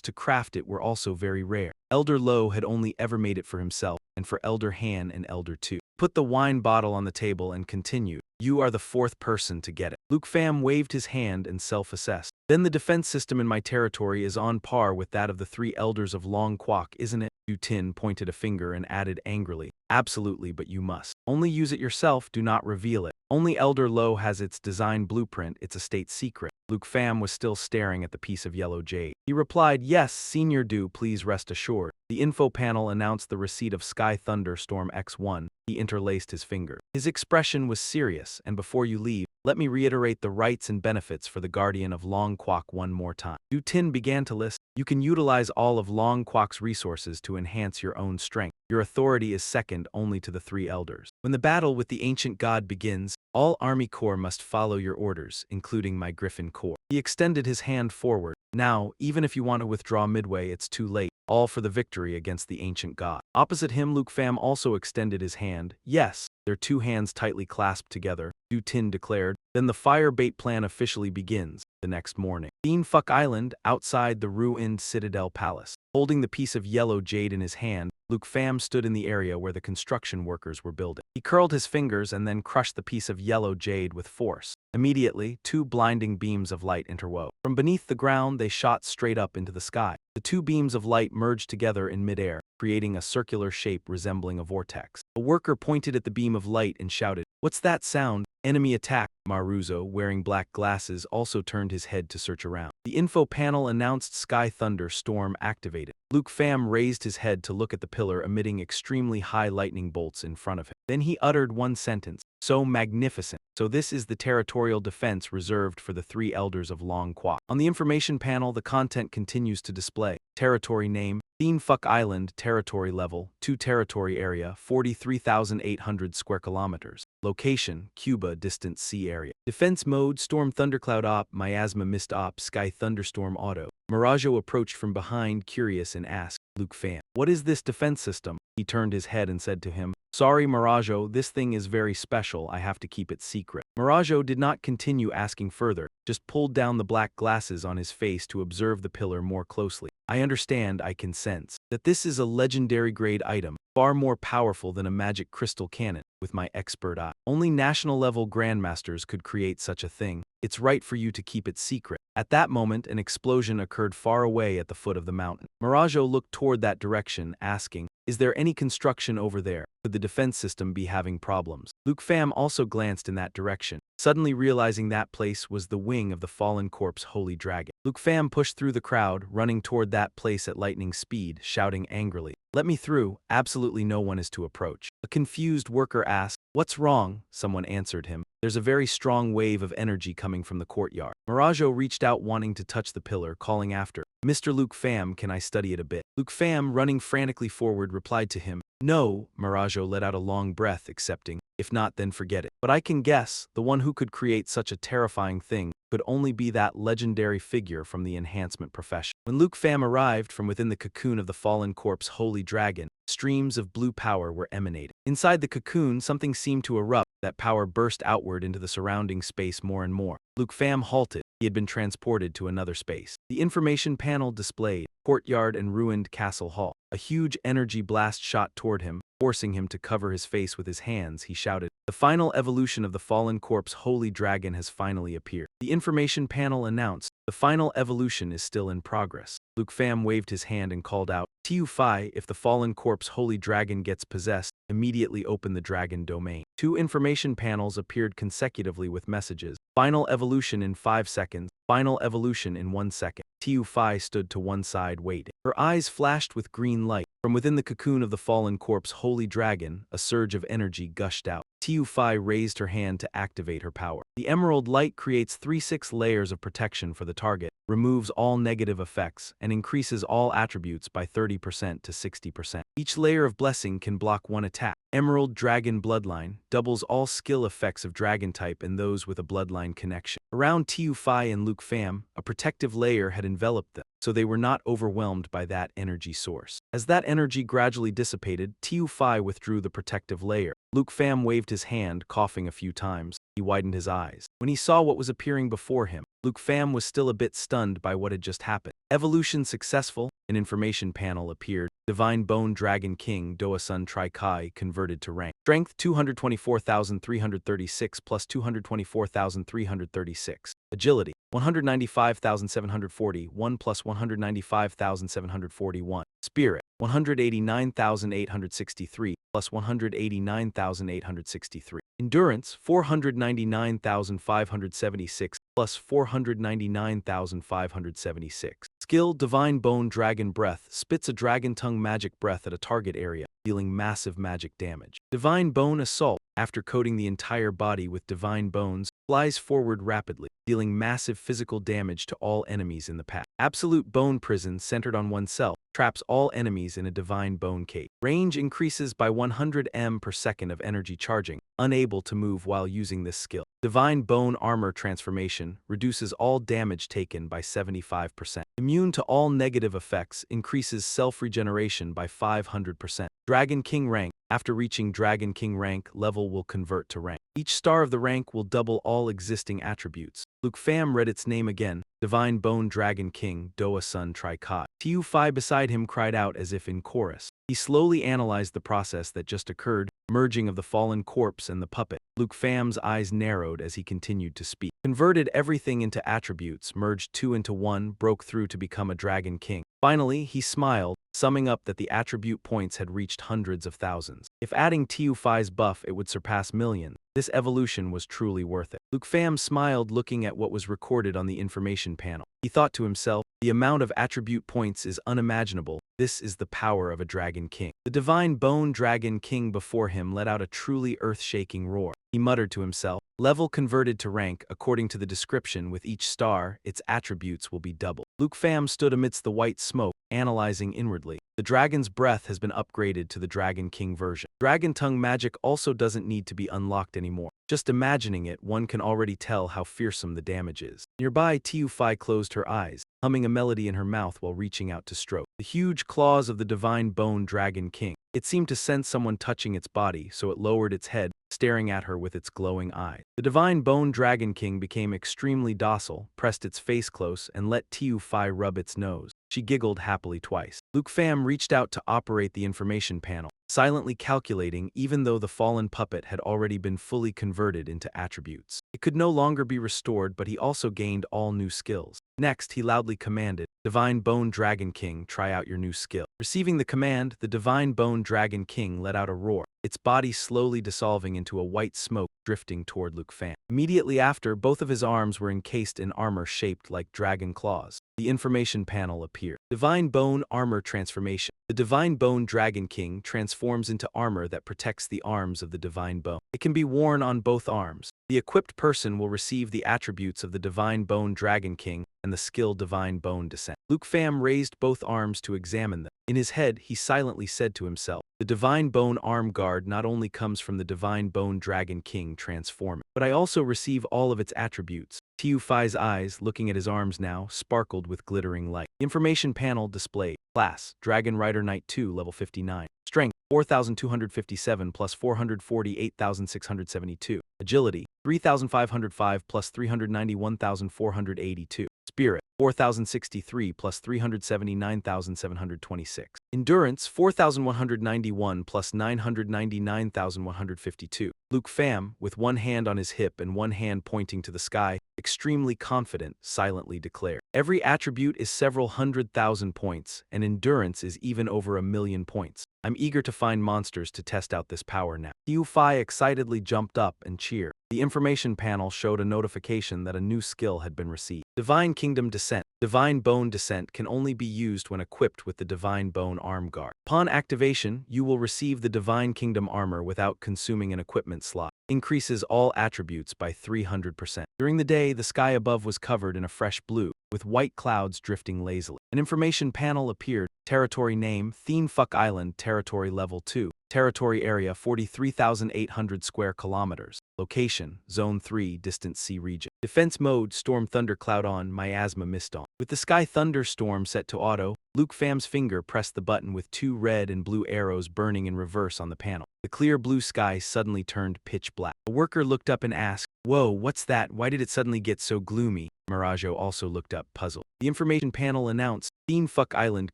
to craft it were also very rare. Elder Lo had only ever made it for himself, and for Elder Han and Elder Tu. Put the wine bottle on the table and continued, "You are the fourth person to get it." Luke Pham waved his hand and self-assessed. "Then the defense system in my territory is on par with that of the three elders of Long Kwok, isn't it?" Du Tin pointed a finger and added angrily, "Absolutely, but you must. Only use it yourself, do not reveal it. Only Elder Lo has its design blueprint, it's a state secret." Luke Pham was still staring at the piece of yellow jade. He replied, "Yes, Senior Du, please rest assured." The info panel announced the receipt of Sky Thunderstorm X1. He interlaced his fingers. His expression was serious, and before you leave, let me reiterate the rights and benefits for the Guardian of Long Kwok one more time. Du Tin began to list, "You can utilize all of Long Kwok's resources to enhance your own strength. Your authority is second only to the three elders. When the battle with the ancient god begins, all army corps must follow your orders, including my Griffin Corps." He extended his hand forward. "Now, even if you want to withdraw midway, it's too late. All for the victory against the ancient god." Opposite him, Luke Pham also extended his hand. "Yes." Their two hands tightly clasped together, Du Tin declared. Then the fire bait plan officially begins. The next morning, Fuck Island, outside the ruined Citadel Palace. Holding the piece of yellow jade in his hand, Luke Pham stood in the area where the construction workers were building. He curled his fingers and then crushed the piece of yellow jade with force. Immediately, two blinding beams of light interwove. From beneath the ground, they shot straight up into the sky. The two beams of light merged together in midair, creating a circular shape resembling a vortex. A worker pointed at the beam of light and shouted, "What's that sound? Enemy attack." Maruzo, wearing black glasses, also turned his head to search around. The info panel announced Sky Thunder Storm activated. Luke Pham raised his head to look at the pillar emitting extremely high lightning bolts in front of him. Then he uttered one sentence, "So magnificent. So this is the territorial defense reserved for the three elders of Long Kwok." On the information panel, the content continues to display. Territory name, Fuck Island, territory level, 2 territory area, 43,800 square kilometers. Location, Cuba, distant sea area. Defense mode, Storm Thundercloud Op, Miasma Mist Op, Sky Thunderstorm Auto. Mirajo approached from behind, curious, and asked, "Luke Pham, what is this defense system?" He turned his head and said to him, "Sorry, Mirajo, this thing is very special, I have to keep it secret." Mirajo did not continue asking further, just pulled down the black glasses on his face to observe the pillar more closely. I understand, I can sense that this is a legendary grade item, far more powerful than a magic crystal cannon, with my expert eye. Only national-level grandmasters could create such a thing. It's right for you to keep it secret. At that moment, an explosion occurred far away at the foot of the mountain. Mirajo looked toward that direction, asking, "Is there any construction over there? Could the defense system be having problems?" Luke Pham also glanced in that direction, suddenly realizing that place was the wing of the fallen corpse Holy Dragon. Luke Pham pushed through the crowd, running toward that place at lightning speed, shouting angrily, "Let me through, absolutely no one is to approach." A confused worker asked, "What's wrong?" Someone answered him, "There's a very strong wave of energy coming from the courtyard." Mirajo reached out wanting to touch the pillar, calling after, "Mr. Luke Pham, can I study it a bit?" Luke Pham, running frantically forward, replied to him, "No." Mirajo let out a long breath, accepting, "If not, then forget it. But I can guess, the one who could create such a terrifying thing could only be that legendary figure from the enhancement profession." When Luke Pham arrived from within the cocoon of the fallen corpse Holy Dragon, streams of blue power were emanating. Inside the cocoon, something seemed to erupt. That power burst outward into the surrounding space more and more. Luke Pham halted. He had been transported to another space. The information panel displayed courtyard and ruined castle hall. A huge energy blast shot toward him, forcing him to cover his face with his hands. He shouted, "The final evolution of the fallen corpse Holy Dragon has finally appeared." The information panel announced, "The final evolution is still in progress." Luke Pham waved his hand and called out, "Tu Phi, if the fallen corpse Holy Dragon gets possessed, immediately open the dragon domain." Two information panels appeared consecutively with messages. Final evolution in 5 seconds. Final evolution in 1 second. Tu Phi stood to one side waiting. Her eyes flashed with green light. From within the cocoon of the fallen corpse Holy Dragon, a surge of energy gushed out. Tu Phi raised her hand to activate her power. The emerald light creates 3-6 layers of protection for the target, removes all negative effects, and increases all attributes by 30% to 60%. Each layer of blessing can block one attack. Emerald Dragon Bloodline doubles all skill effects of dragon type and those with a bloodline connection. Around Tu Phi and Luke Pham, a protective layer had enveloped them, so they were not overwhelmed by that energy source. As that energy gradually dissipated, Tu Phi withdrew the protective layer. Luke Pham waved his hand, coughing a few times. He widened his eyes. When he saw what was appearing before him, Luke Pham was still a bit stunned by what had just happened. Evolution successful. An information panel appeared. Divine Bone Dragon King Doasun Tri-Kai converted to rank. Strength 224,336 plus 224,336. Agility 195,740, 1 plus 195,741. Spirit 189,863 plus 189,863. Endurance 499,576 plus 499,576. Skill Divine Bone Dragon Breath spits a dragon tongue magic breath at a target area, dealing massive magic damage. Divine Bone Assault, after coating the entire body with divine bones, flies forward rapidly, dealing massive physical damage to all enemies in the path. Absolute Bone Prison centered on oneself, traps all enemies in a divine bone cage. Range increases by 100 m per second of energy charging, unable to move while using this skill. Divine Bone Armor Transformation reduces all damage taken by 75%. Immune to all negative effects, increases self-regeneration by 500%. Dragon King Rank. After reaching Dragon King rank, level will convert to rank. Each star of the rank will double all existing attributes. Luke Pham read its name again. Divine Bone Dragon King Doasun Tri-Kai. Tu Phi beside him cried out as if in chorus. He slowly analyzed the process that just occurred, merging of the fallen corpse and the puppet. Luke Pham's eyes narrowed as he continued to speak. Converted everything into attributes, merged 2 into 1, broke through to become a Dragon King. Finally, he smiled, summing up that the attribute points had reached hundreds of thousands. If adding Tu Phi's buff, it would surpass millions. This evolution was truly worth it. Luke Pham smiled, looking at what was recorded on the information panel. He thought to himself, the amount of attribute points is unimaginable. This is the power of a Dragon King. The Divine Bone Dragon King before him let out a truly earth-shaking roar. He muttered to himself, level converted to rank. According to the description, with each star, its attributes will be doubled. Luke Pham stood amidst the white smoke, analyzing inwardly. The dragon's breath has been upgraded to the Dragon King version. Dragon tongue magic also doesn't need to be unlocked anymore. Just imagining it, one can already tell how fearsome the damage is. Nearby, Tiu-Fi closed her eyes, humming a melody in her mouth while reaching out to stroke the huge claws of the divine bone dragon king. It seemed to sense someone touching its body, so it lowered its head, staring at her with its glowing eyes. The divine bone dragon king became extremely docile, pressed its face close, and let Tiu-Fi rub its nose. She giggled happily twice. Luke Pham reached out to operate the information panel, silently calculating even though the fallen puppet had already been fully converted into attributes. It could no longer be restored, but he also gained all new skills. Next, he loudly commanded, "Divine Bone Dragon King, try out your new skill." Receiving the command, the Divine Bone Dragon King let out a roar, its body slowly dissolving into a white smoke drifting toward Luke Pham. Immediately after, both of his arms were encased in armor shaped like dragon claws. The information panel appeared. Divine Bone Armor Transformation. The Divine Bone Dragon King transforms into armor that protects the arms of the Divine Bone. It can be worn on both arms. The equipped person will receive the attributes of the Divine Bone Dragon King and the skill Divine Bone Descent. Luke Pham raised both arms to examine them. In his head, he silently said to himself, "The Divine Bone Arm Guard not only comes from the Divine Bone Dragon King transforming, but I also receive all of its attributes." Tiu-Fi's eyes, looking at his arms now, sparkled with glittering light. The information panel displayed. Class, Dragon Rider Knight 2, level 59. Strength, 4,257 plus 448,672. Agility, 3,505 plus 391,482. Spirit, 4,063 plus 379,726. Endurance, 4,191 plus 999,152. Luke Pham, with one hand on his hip and one hand pointing to the sky, extremely confident, silently declared, "Every attribute is several 100,000 points, and endurance is even over 1,000,000 points. I'm eager to find monsters to test out this power now." Tiu-Fi excitedly jumped up and cheered. The information panel showed a notification that a new skill had been received. Divine Kingdom Descent. Divine Bone Descent can only be used when equipped with the Divine Bone Arm Guard. Upon activation, you will receive the Divine Kingdom armor without consuming an equipment slot. Increases all attributes by 300%. During the day, the sky above was covered in a fresh blue, with white clouds drifting lazily. An information panel appeared. Territory name, Theme Fuck Island, Territory Level 2. Territory area, 43,800 square kilometers. Location, Zone 3, Distant Sea Region. Defense mode, Storm Thunder Cloud on, Miasma Mist on. With the Sky Thunderstorm set to auto, Luke Pham's finger pressed the button with 2 red and blue arrows burning in reverse on the panel. The clear blue sky suddenly turned pitch black. A worker looked up and asked, "Whoa, what's that? Why did it suddenly get so gloomy?" Mirajo also looked up, puzzled. The information panel announced, Theme Fuck Island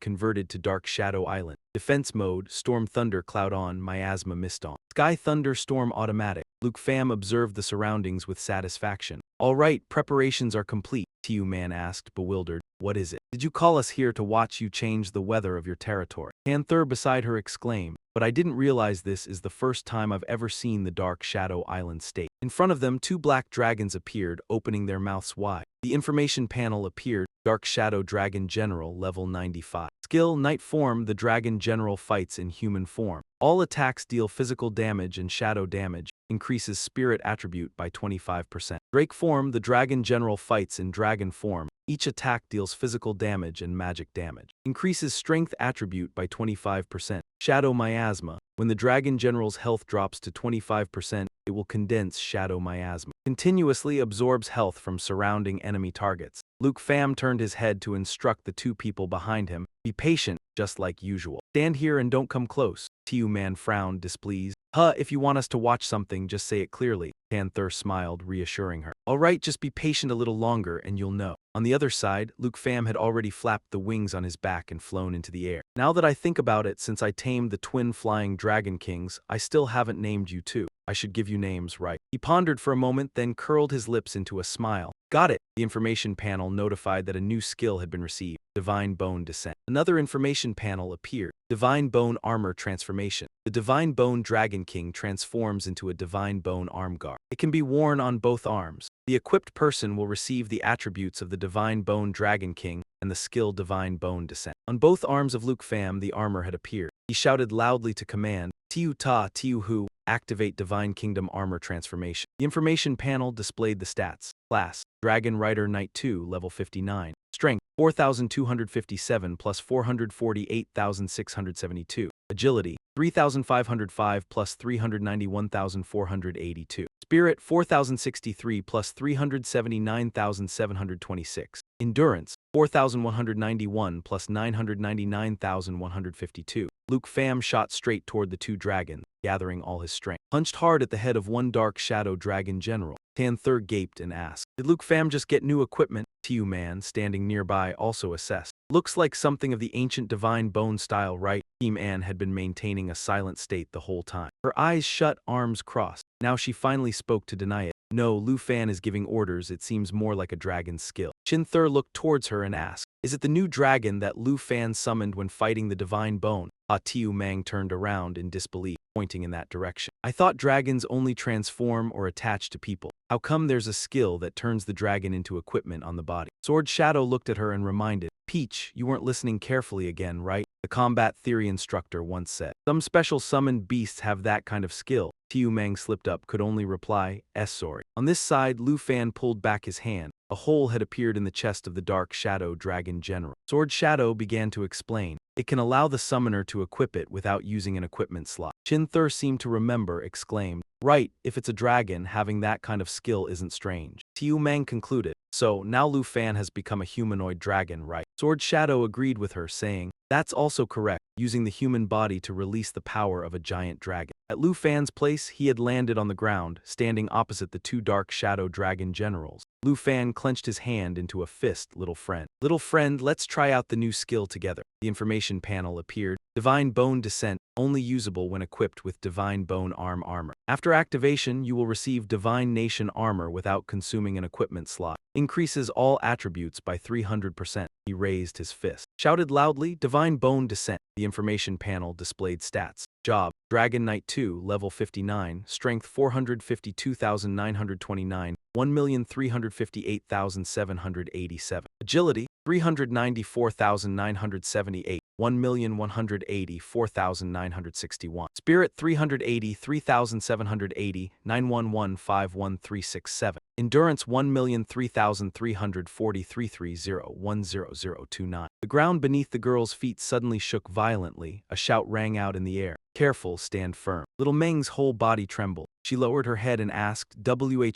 converted to Dark Shadow Island. Defense mode, Storm Thunder Cloud on, Miasma Mist on. Sky Thunderstorm automatic. Luke Pham observed the surroundings with satisfaction. "All right, preparations are complete," Tiu Man asked, bewildered. "What is it? Did you call us here to watch you change the weather of your territory?" Panther beside her exclaimed, "But I didn't realize this is the first time I've ever seen the Dark Shadow Island state." In front of them, 2 black dragons appeared, opening their mouths wide. The information panel appeared. Dark Shadow Dragon General, level 95. Skill, Night Form. The Dragon General fights in human form. All attacks deal physical damage and shadow damage. Increases spirit attribute by 25%. Drake Form. The Dragon General fights in dragon form. Each attack deals physical damage and magic damage. Increases strength attribute by 25%. Shadow Miasma. When the Dragon General's health drops to 25%, it will condense Shadow Miasma. Continuously absorbs health from surrounding enemy targets. Luke Pham turned his head to instruct the 2 people behind him, "Be patient, just like usual. Stand here and don't come close." Tiu Man frowned, displeased. If you want us to watch something, just say it clearly." Panther smiled, reassuring her. "All right, just be patient a little longer and you'll know." On the other side, Luke Pham had already flapped the wings on his back and flown into the air. "Now that I think about it, since I tamed the twin flying dragon kings, I still haven't named you too. I should give you names, right?" He pondered for a moment, then curled his lips into a smile. "Got it." The information panel notified that a new skill had been received. Divine Bone Descent. Another information panel appeared. Divine Bone Armor Transformation. The Divine Bone Dragon King transforms into a Divine Bone Arm Guard. It can be worn on both arms. The equipped person will receive the attributes of the Divine Bone Dragon King and the skill Divine Bone Descent. On both arms of Luke Pham, the armor had appeared. He shouted loudly to command, "Tiu Ta, Tiu Hu, activate Divine Kingdom Armor Transformation." The information panel displayed the stats. Class, Dragon Rider Knight 2, level 59. Strength, 4,257 plus 448,672. Agility, 3,505 plus 391,482. Spirit, 4,063 plus 379,726. Endurance, 4,191 plus 999,152. Luke Pham shot straight toward the two dragons, gathering all his strength. Punched hard at the head of one dark shadow dragon general. Tanther gaped and asked, "Did Luke Pham just get new equipment?" Tiu Man, standing nearby, also assessed. "Looks like something of the ancient divine bone style, right?" Team Anne had been maintaining a silent state the whole time. Her eyes shut, arms crossed. Now she finally spoke to deny it. "No, Lu Fan is giving orders. It seems more like a dragon's skill." Chin Thur looked towards her and asked, "Is it the new dragon that Lu Fan summoned when fighting the divine bone?" Tiu Mang turned around in disbelief, pointing in that direction. "I thought dragons only transform or attach to people. How come there's a skill that turns the dragon into equipment on the body?" Sword Shadow looked at her and reminded, "Peach, you weren't listening carefully again, right?" The combat theory instructor once said. "Some special summoned beasts have that kind of skill." Tiu Mang slipped up, could only reply, sorry." On this side, Lu Fan pulled back his hand. A hole had appeared in the chest of the dark shadow dragon general. Sword Shadow began to explain. "It can allow the summoner to equip it without using an equipment slot." Chin Thur seemed to remember, exclaimed, "Right, if it's a dragon, having that kind of skill isn't strange." Tiu Mang concluded, "So, now Lu Fan has become a humanoid dragon, right?" Sword Shadow agreed with her, saying, "That's also correct, using the human body to release the power of a giant dragon." At Lu Fan's place, he had landed on the ground, standing opposite the two dark shadow dragon generals. Lu Fan clenched his hand into a fist. "Little friend. Little friend, let's try out the new skill together." The information panel appeared. Divine Bone Descent, only usable when equipped with Divine Bone Arm armor. After activation, you will receive Divine Nation armor without consuming an equipment slot. Increases all attributes by 300%. He raised his fist. Shouted loudly, "Divine Bone Descent." The information panel displayed stats. Job, Dragon Knight 2, level 59, strength 452,929, 1,358,787. Agility, 394,978, 1,184,961. Spirit, 383,780, 9115137. Endurance, 1,003,343,30,10029. The ground beneath the girl's feet suddenly shook violently. A shout rang out in the air. "Careful, stand firm." Little Meng's whole body trembled. She lowered her head and asked,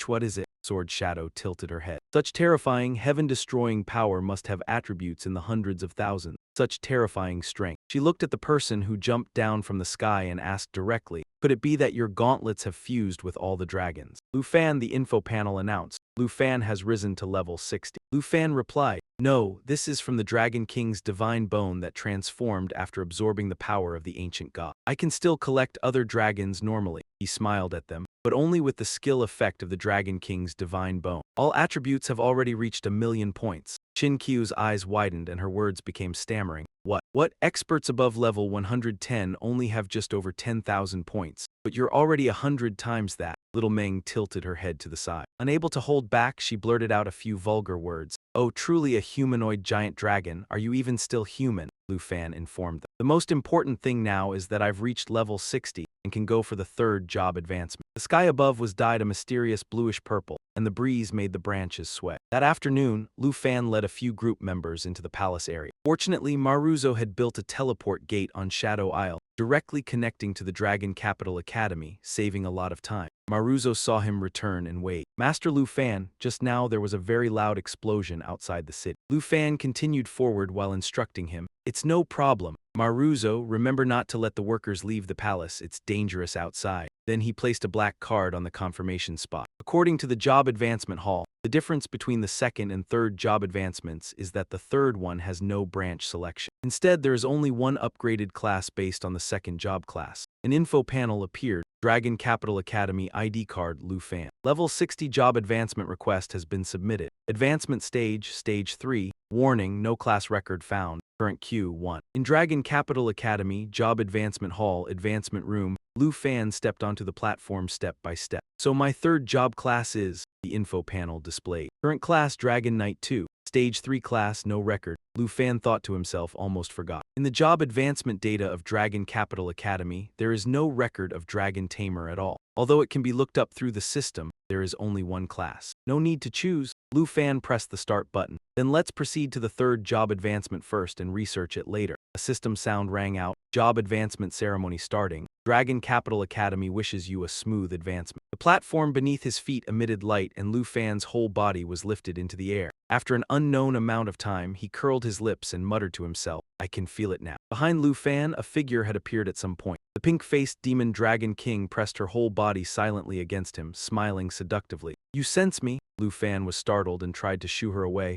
what is it?" Sword Shadow tilted her head. "Such terrifying, heaven-destroying power must have attributes in the hundreds of thousands. Such terrifying strength." She looked at the person who jumped down from the sky and asked directly, "Could it be that your gauntlets have fused with all the dragons?" Lu Fan, the info panel announced. "Lu Fan has risen to level 60. Lu Fan replied, "No, this is from the Dragon King's divine bone that transformed after absorbing the power of the ancient god. I can still collect other dragons normally." He smiled at them, "but only with the skill effect of the Dragon King's divine bone. All attributes have already reached 1,000,000 points." Chin Qiu's eyes widened and her words became stammering. What? Experts above level 110 only have just over 10,000 points, but you're already 100 times that." Little Meng tilted her head to the side. Unable to hold back, she blurted out a few vulgar words. "Oh, truly a humanoid giant dragon, are you even still human?" Lu Fan informed them. "The most important thing now is that I've reached level 60 and can go for the third job advancement." The sky above was dyed a mysterious bluish purple, and the breeze made the branches sway. That afternoon, Lu Fan led a few group members into the palace area. Fortunately, Maruzo had built a teleport gate on Shadow Isle, directly connecting to the Dragon Capital Academy, saving a lot of time. Maruzo saw him return and wait. "Master Lu Fan, just now there was a very loud explosion outside the city." Lu Fan continued forward while instructing him, "It's no problem. Maruzo, remember not to let the workers leave the palace, it's dangerous outside." Then he placed a black card on the confirmation spot. According to the job advancement hall, the difference between the second and third job advancements is that the third one has no branch selection. Instead, there is only one upgraded class based on the second job class. An info panel appeared. Dragon Capital Academy ID card Lu Fan. Level 60 job advancement request has been submitted. Advancement stage, stage 3. Warning, no class record found. Current Q1. In Dragon Capital Academy, Job Advancement Hall, Advancement Room, Lu Fan stepped onto the platform step by step. "So my third job class is," the info panel displayed. "Current class Dragon Knight 2. Stage 3 class, no record." Lu Fan thought to himself, almost forgot. In the job advancement data of Dragon Capital Academy, there is no record of Dragon Tamer at all. Although it can be looked up through the system, there is only one class. No need to choose. Lu Fan pressed the start button. Then let's proceed to the third job advancement first and research it later. A system sound rang out. Job advancement ceremony starting. Dragon Capital Academy wishes you a smooth advancement. The platform beneath his feet emitted light and Lu Fan's whole body was lifted into the air. After an unknown amount of time, he curled his lips and muttered to himself, I can feel it now. Behind Lu Fan, a figure had appeared at some point. The pink-faced demon Dragon King pressed her whole body silently against him, smiling seductively. You sense me? Lu Fan was startled and tried to shoo her away.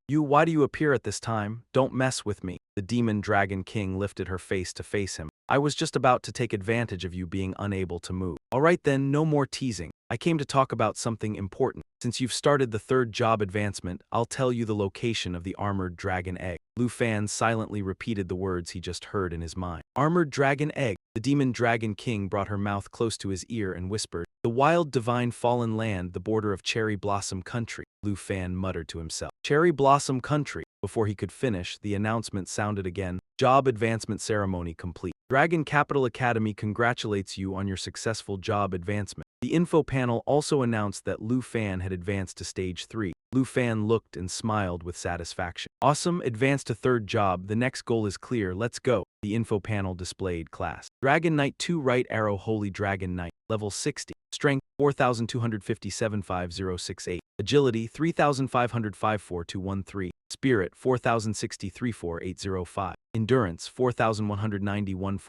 You, why do you appear at this time? Don't mess with me. The demon Dragon King lifted her face to face him. I was just about to take advantage of you being unable to move. All right then, no more teasing. I came to talk about something important. Since you've started the third job advancement, I'll tell you the location of the armored dragon egg. Lu Fan silently repeated the words he just heard in his mind. Armored dragon egg. The demon Dragon King brought her mouth close to his ear and whispered, The wild divine fallen land, the border of Cherry Blossom Country. Lu Fan muttered to himself. Cherry Blossom Country. Before he could finish, the announcement sounded again. Job advancement ceremony complete. Dragon Capital Academy congratulates you on your successful job advancement. The info panel also announced that Lu Fan had advanced to stage 3. Lu Fan looked and smiled with satisfaction. Awesome, advanced to third job. The next goal is clear. Let's go. The info panel displayed class. Dragon Knight 2 Right Arrow Holy Dragon Knight. Level 60. Strength 42575068. Agility 35054213. Spirit 40634805. Endurance 4191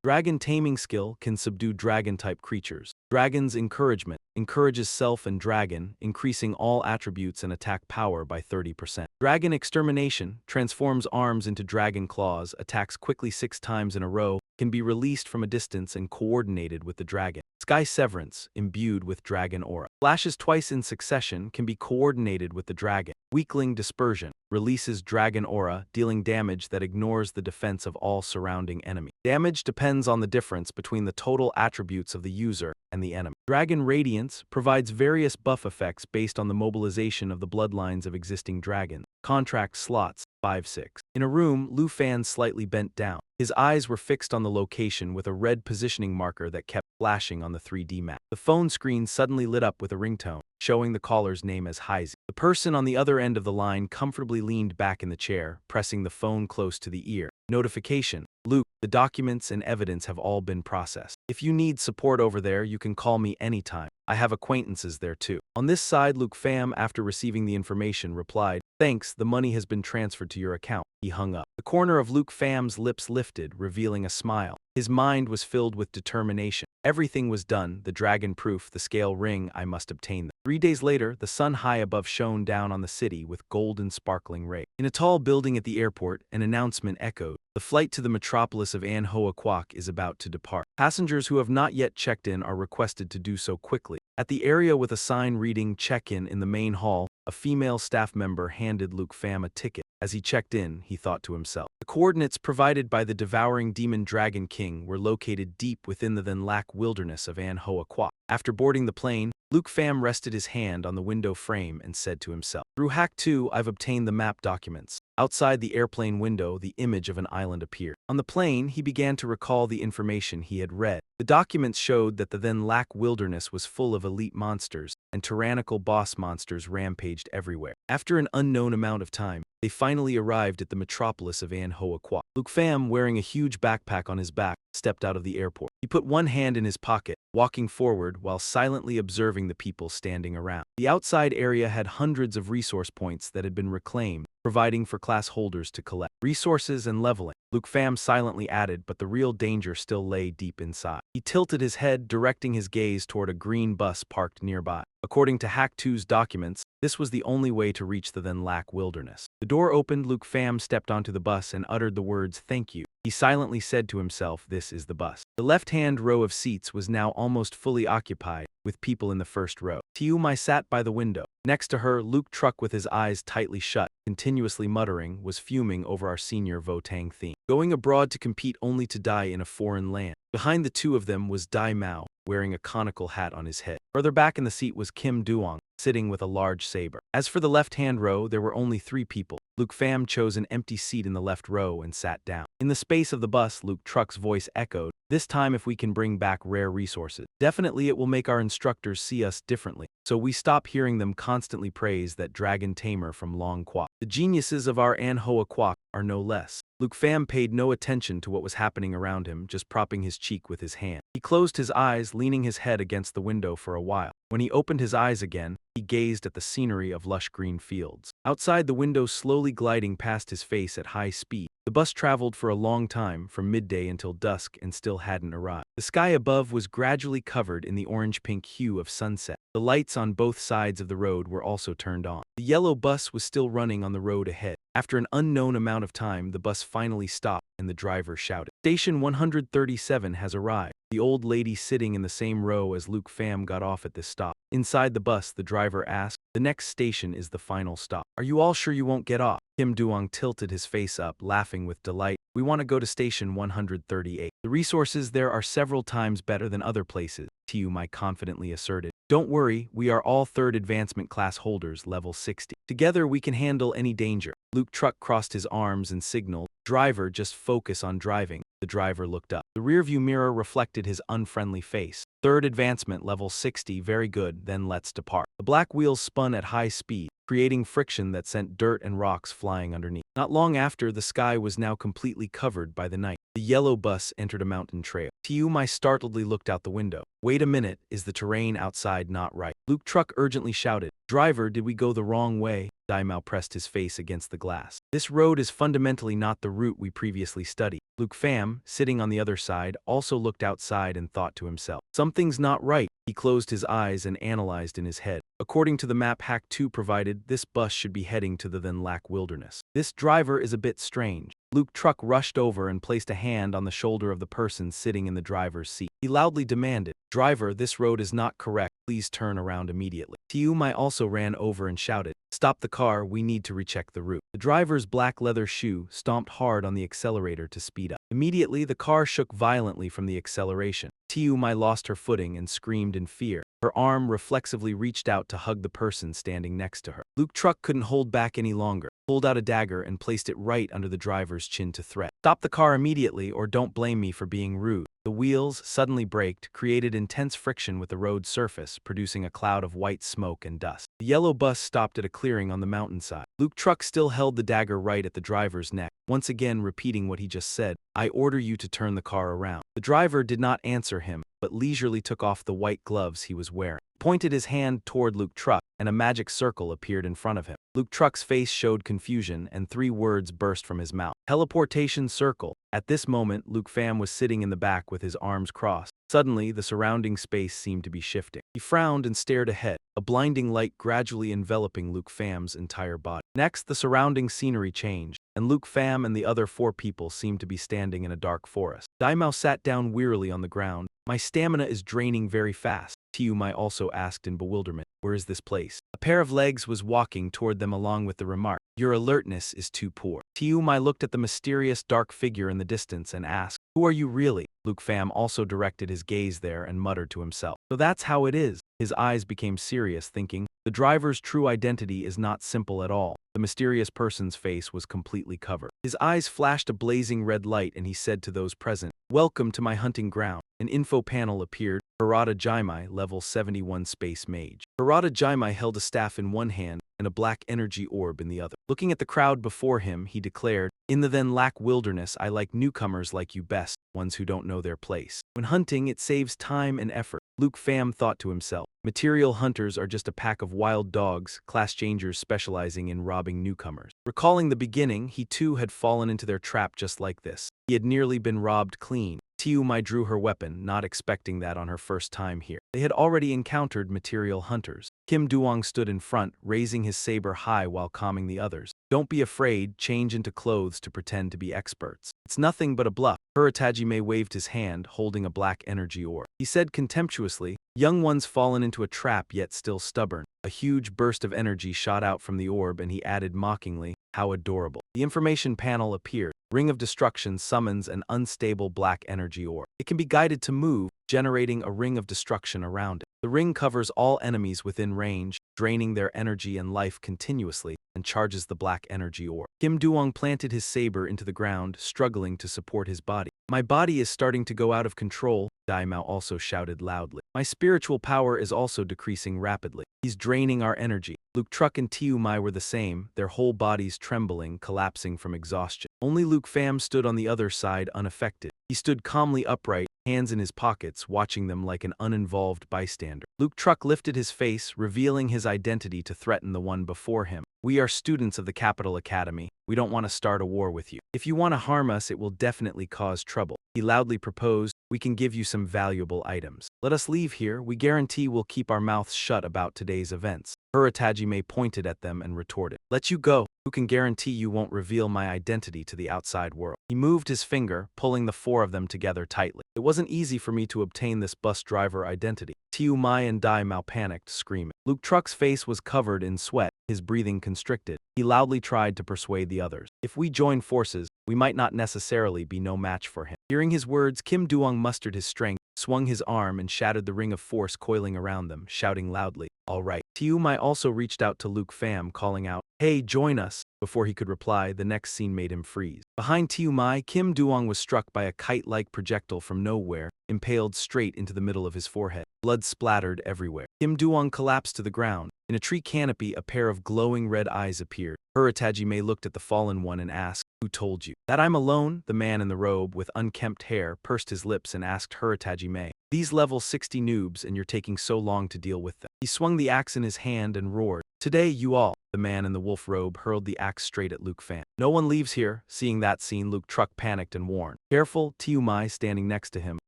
Dragon Taming Skill can subdue dragon-type creatures. Dragon's Encouragement encourages self and dragon, increasing all attributes and attack power by 30%. Dragon Extermination transforms arms into dragon claws, attacks quickly 6 times in a row, can be released from a distance and coordinated with the dragon. Sky Severance, imbued with dragon aura. Flashes twice in succession, can be coordinated with the dragon. Weakling Dispersion releases dragon aura, dealing damage that ignores the defense of all surrounding enemies. Damage depends on the difference between the total attributes of the user and the enemy. Dragon Radiance provides various buff effects based on the mobilization of the bloodlines of existing dragons. Contract slots 5-6. In a room, Lu Fan slightly bent down. His eyes were fixed on the location with a red positioning marker that kept flashing on the 3D map. The phone screen suddenly lit up with a ringtone, showing the caller's name as Heisey. The person on the other end of the line comfortably leaned back in the chair, pressing the phone close to the ear. Notification. Luke, the documents and evidence have all been processed. If you need support over there, you can call me anytime. I have acquaintances there too. On this side, Luke Pham, after receiving the information, replied, Thanks, the money has been transferred to your account. He hung up. The corner of Luke Pham's lips lifted, revealing a smile. His mind was filled with determination. Everything was done, the dragon proof, the scale ring, I must obtain them. 3 days later, the sun high above shone down on the city with golden sparkling rays. In a tall building at the airport, an announcement echoed. The flight to the metropolis of Manhwa is about to depart. Passengers who have not yet checked in are requested to do so quickly. At the area with a sign reading Check-in in the main hall, a female staff member handed Luke Pham a ticket. As he checked in, he thought to himself. The coordinates provided by the devouring demon Dragon King were located deep within the then lack wilderness of Manhwa. After boarding the plane, Luke Pham rested his hand on the window frame and said to himself, Through Hack 2, I've obtained the map documents. Outside the airplane window, the image of an island appeared. On the plane, he began to recall the information he had read. The documents showed that the then lack wilderness was full of elite monsters, and tyrannical boss monsters rampaged everywhere. After an unknown amount of time, they finally arrived at the metropolis of Manhwa. Luke Pham, wearing a huge backpack on his back, stepped out of the airport. He put one hand in his pocket, walking forward while silently observing the people standing around. The outside area had hundreds of resource points that had been reclaimed, providing for class holders to collect resources and leveling. Luke Pham silently added, but the real danger still lay deep inside. He tilted his head, directing his gaze toward a green bus parked nearby. According to Hack 2's documents, this was the only way to reach the then lack wilderness. The door opened, Luke Pham stepped onto the bus and uttered the words, Thank you. He silently said to himself, This is the bus. The left-hand row of seats was now almost fully occupied, with people in the first row. Tiumai sat by the window. Next to her, Luke Truck, with his eyes tightly shut, continuously muttering, was fuming over our senior Votang theme. Going abroad to compete only to die in a foreign land. Behind the two of them was Dai Mao, wearing a conical hat on his head. Further back in the seat was Kim Duong, sitting with a large saber. As for the left-hand row, there were only 3 people. Luke Pham chose an empty seat in the left row and sat down. In the space of the bus, Luke Truck's voice echoed, This time if we can bring back rare resources. Definitely it will make our instructors see us differently. So we stop hearing them constantly praise that dragon tamer from Long Quack. The geniuses of our Anhoa Quack are no less. Luke Pham paid no attention to what was happening around him, just propping his cheek with his hand. He closed his eyes, leaning his head against the window for a while. When he opened his eyes again, he gazed at the scenery of lush green fields. Outside the window slowly gliding past his face at high speed. The bus traveled for a long time, from midday until dusk, and still hadn't arrived. The sky above was gradually covered in the orange-pink hue of sunset. The lights on both sides of the road were also turned on. The yellow bus was still running on the road ahead. After an unknown amount of time, the bus finally stopped, and the driver shouted, "Station 137 has arrived." The old lady sitting in the same row as Luke Pham got off at this stop. Inside the bus, the driver asked, "The next station is the final stop. Are you all sure you won't get off?" Kim Duong tilted his face up, laughing with delight. "We want to go to station 138. The resources there are several times better than other places," Tiu Mai confidently asserted. "Don't worry, we are all third advancement class holders, level 60. Together we can handle any danger." Luke Truck crossed his arms and signaled, "Driver, just focus on driving." The driver looked up. The rearview mirror reflected his unfriendly face. "Third advancement, level 60, very good, then let's depart." The black wheels spun at high speed, creating friction that sent dirt and rocks flying underneath. Not long after, the sky was now completely covered by the night. The yellow bus entered a mountain trail. Tiu Mai startledly looked out the window. "Wait a minute, is the terrain outside not right?" Luke Truck urgently shouted. "Driver, did we go the wrong way?" Daimao pressed his face against the glass. "This road is fundamentally not the route we previously studied." Luke Pham, sitting on the other side, also looked outside and thought to himself, "Something's not right." He closed his eyes and analyzed in his head. According to the map Hack 2 provided, this bus should be heading to the then Lac Wilderness. This driver is a bit strange. Luke Truck rushed over and placed a hand on the shoulder of the person sitting in the driver's seat. He loudly demanded, "Driver, this road is not correct. Please turn around immediately." Tiu Mai also ran over and shouted, "Stop the car, we need to recheck the route." The driver's black leather shoe stomped hard on the accelerator to speed up. Immediately, the car shook violently from the acceleration. Tiu Mai lost her footing and screamed in fear. Her arm reflexively reached out to hug the person standing next to her. Luke Truck couldn't hold back any longer, pulled out a dagger and placed it right under the driver's chin to threat. "Stop the car immediately or don't blame me for being rude." The wheels, suddenly braked, created intense friction with the road surface, producing a cloud of white smoke and dust. The yellow bus stopped at a clearing on the mountainside. Luke Truck still held the dagger right at the driver's neck, once again repeating what he just said, "I order you to turn the car around." The driver did not answer him, but leisurely took off the white gloves he was wearing. Pointed his hand toward Luke Truck, and a magic circle appeared in front of him. Luke Truck's face showed confusion, and 3 words burst from his mouth. "Teleportation circle." At this moment, Luke Pham was sitting in the back with his arms crossed. Suddenly, the surrounding space seemed to be shifting. He frowned and stared ahead, a blinding light gradually enveloping Luke Pham's entire body. Next, the surrounding scenery changed, and Luke Pham and the other 4 people seemed to be standing in a dark forest. Daimao sat down wearily on the ground. "My stamina is draining very fast." Tiu Mai also asked in bewilderment, "Where is this place?" A pair of legs was walking toward them along with the remark, "Your alertness is too poor." Tiu Mai looked at the mysterious dark figure in the distance and asked, "Who are you really?" Luke Pham also directed his gaze there and muttered to himself, "So that's how it is." His eyes became serious, thinking, the driver's true identity is not simple at all. The mysterious person's face was completely covered. His eyes flashed a blazing red light and he said to those present, "Welcome to my hunting ground." An info panel appeared. Harada Jaimai, level 71 space mage. Harada Jaimai held a staff in one hand and a black energy orb in the other. Looking at the crowd before him, he declared, "In the then Lac Wilderness, I like newcomers like you best, ones who don't know their place. When hunting, it saves time and effort." Luke Pham thought to himself, material hunters are just a pack of wild dogs, class changers specializing in robbing newcomers. Recalling the beginning, he too had fallen into their trap just like this. He had nearly been robbed clean. Tiu Mai drew her weapon, not expecting that on her first time here. They had already encountered material hunters. Kim Duong stood in front, raising his saber high while calming the others. "Don't be afraid, change into clothes to pretend to be experts. It's nothing but a bluff." Huratajime waved his hand, holding a black energy orb. He said contemptuously, "Young one's fallen into a trap yet still stubborn." A huge burst of energy shot out from the orb and he added mockingly, "How adorable." The information panel appeared. Ring of Destruction summons an unstable black energy orb. It can be guided to move, generating a ring of destruction around it. The ring covers all enemies within range, draining their energy and life continuously, and charges the black energy orb. Kim Duong planted his saber into the ground, struggling to support his body. My body is starting to go out of control, Daimao also shouted loudly. My spiritual power is also decreasing rapidly. He's draining our energy. Luke Truck and Tiu Mai were the same, their whole bodies trembling, collapsing from exhaustion. Only Luke Pham stood on the other side unaffected. He stood calmly upright, hands in his pockets, watching them like an uninvolved bystander. Luke Truck lifted his face, revealing his identity to threaten the one before him. We are students of the Capital Academy. We don't want to start a war with you. If you want to harm us, it will definitely cause trouble. He loudly proposed, we can give you some valuable items. Let us leave here. We guarantee we'll keep our mouths shut about today's events. Hajime pointed at them and retorted, let you go. Who can guarantee you won't reveal my identity to the outside world? He moved his finger, pulling the four of them together tightly. It wasn't easy for me to obtain this bus driver identity. Tiu Mai and Daimao panicked, screaming. Luke Truck's face was covered in sweat, his breathing constricted. He loudly tried to persuade the others. If we join forces, we might not necessarily be no match for him. Hearing his words, Kim Duong mustered his strength, swung his arm and shattered the ring of force coiling around them, shouting loudly, all right. Tiu Mai also reached out to Luke Pham, calling out, hey, join us. Before he could reply, the next scene made him freeze. Behind Tiu Mai, Kim Duong was struck by a kite-like projectile from nowhere, impaled straight into the middle of his forehead. Blood splattered everywhere. Kim Duong collapsed to the ground. In a tree canopy, a pair of glowing red eyes appeared. Hajime looked at the fallen one and asked, who told you? That I'm alone? The man in the robe with unkempt hair pursed his lips and asked Hajime. These level 60 noobs and you're taking so long to deal with them. He swung the axe in his hand and roared. Today, you all. The man in the wolf robe hurled the axe straight at Luke Pham. No one leaves here. Seeing that scene, Luke Truck panicked and warned. Careful, Tiu Mai, standing next to him,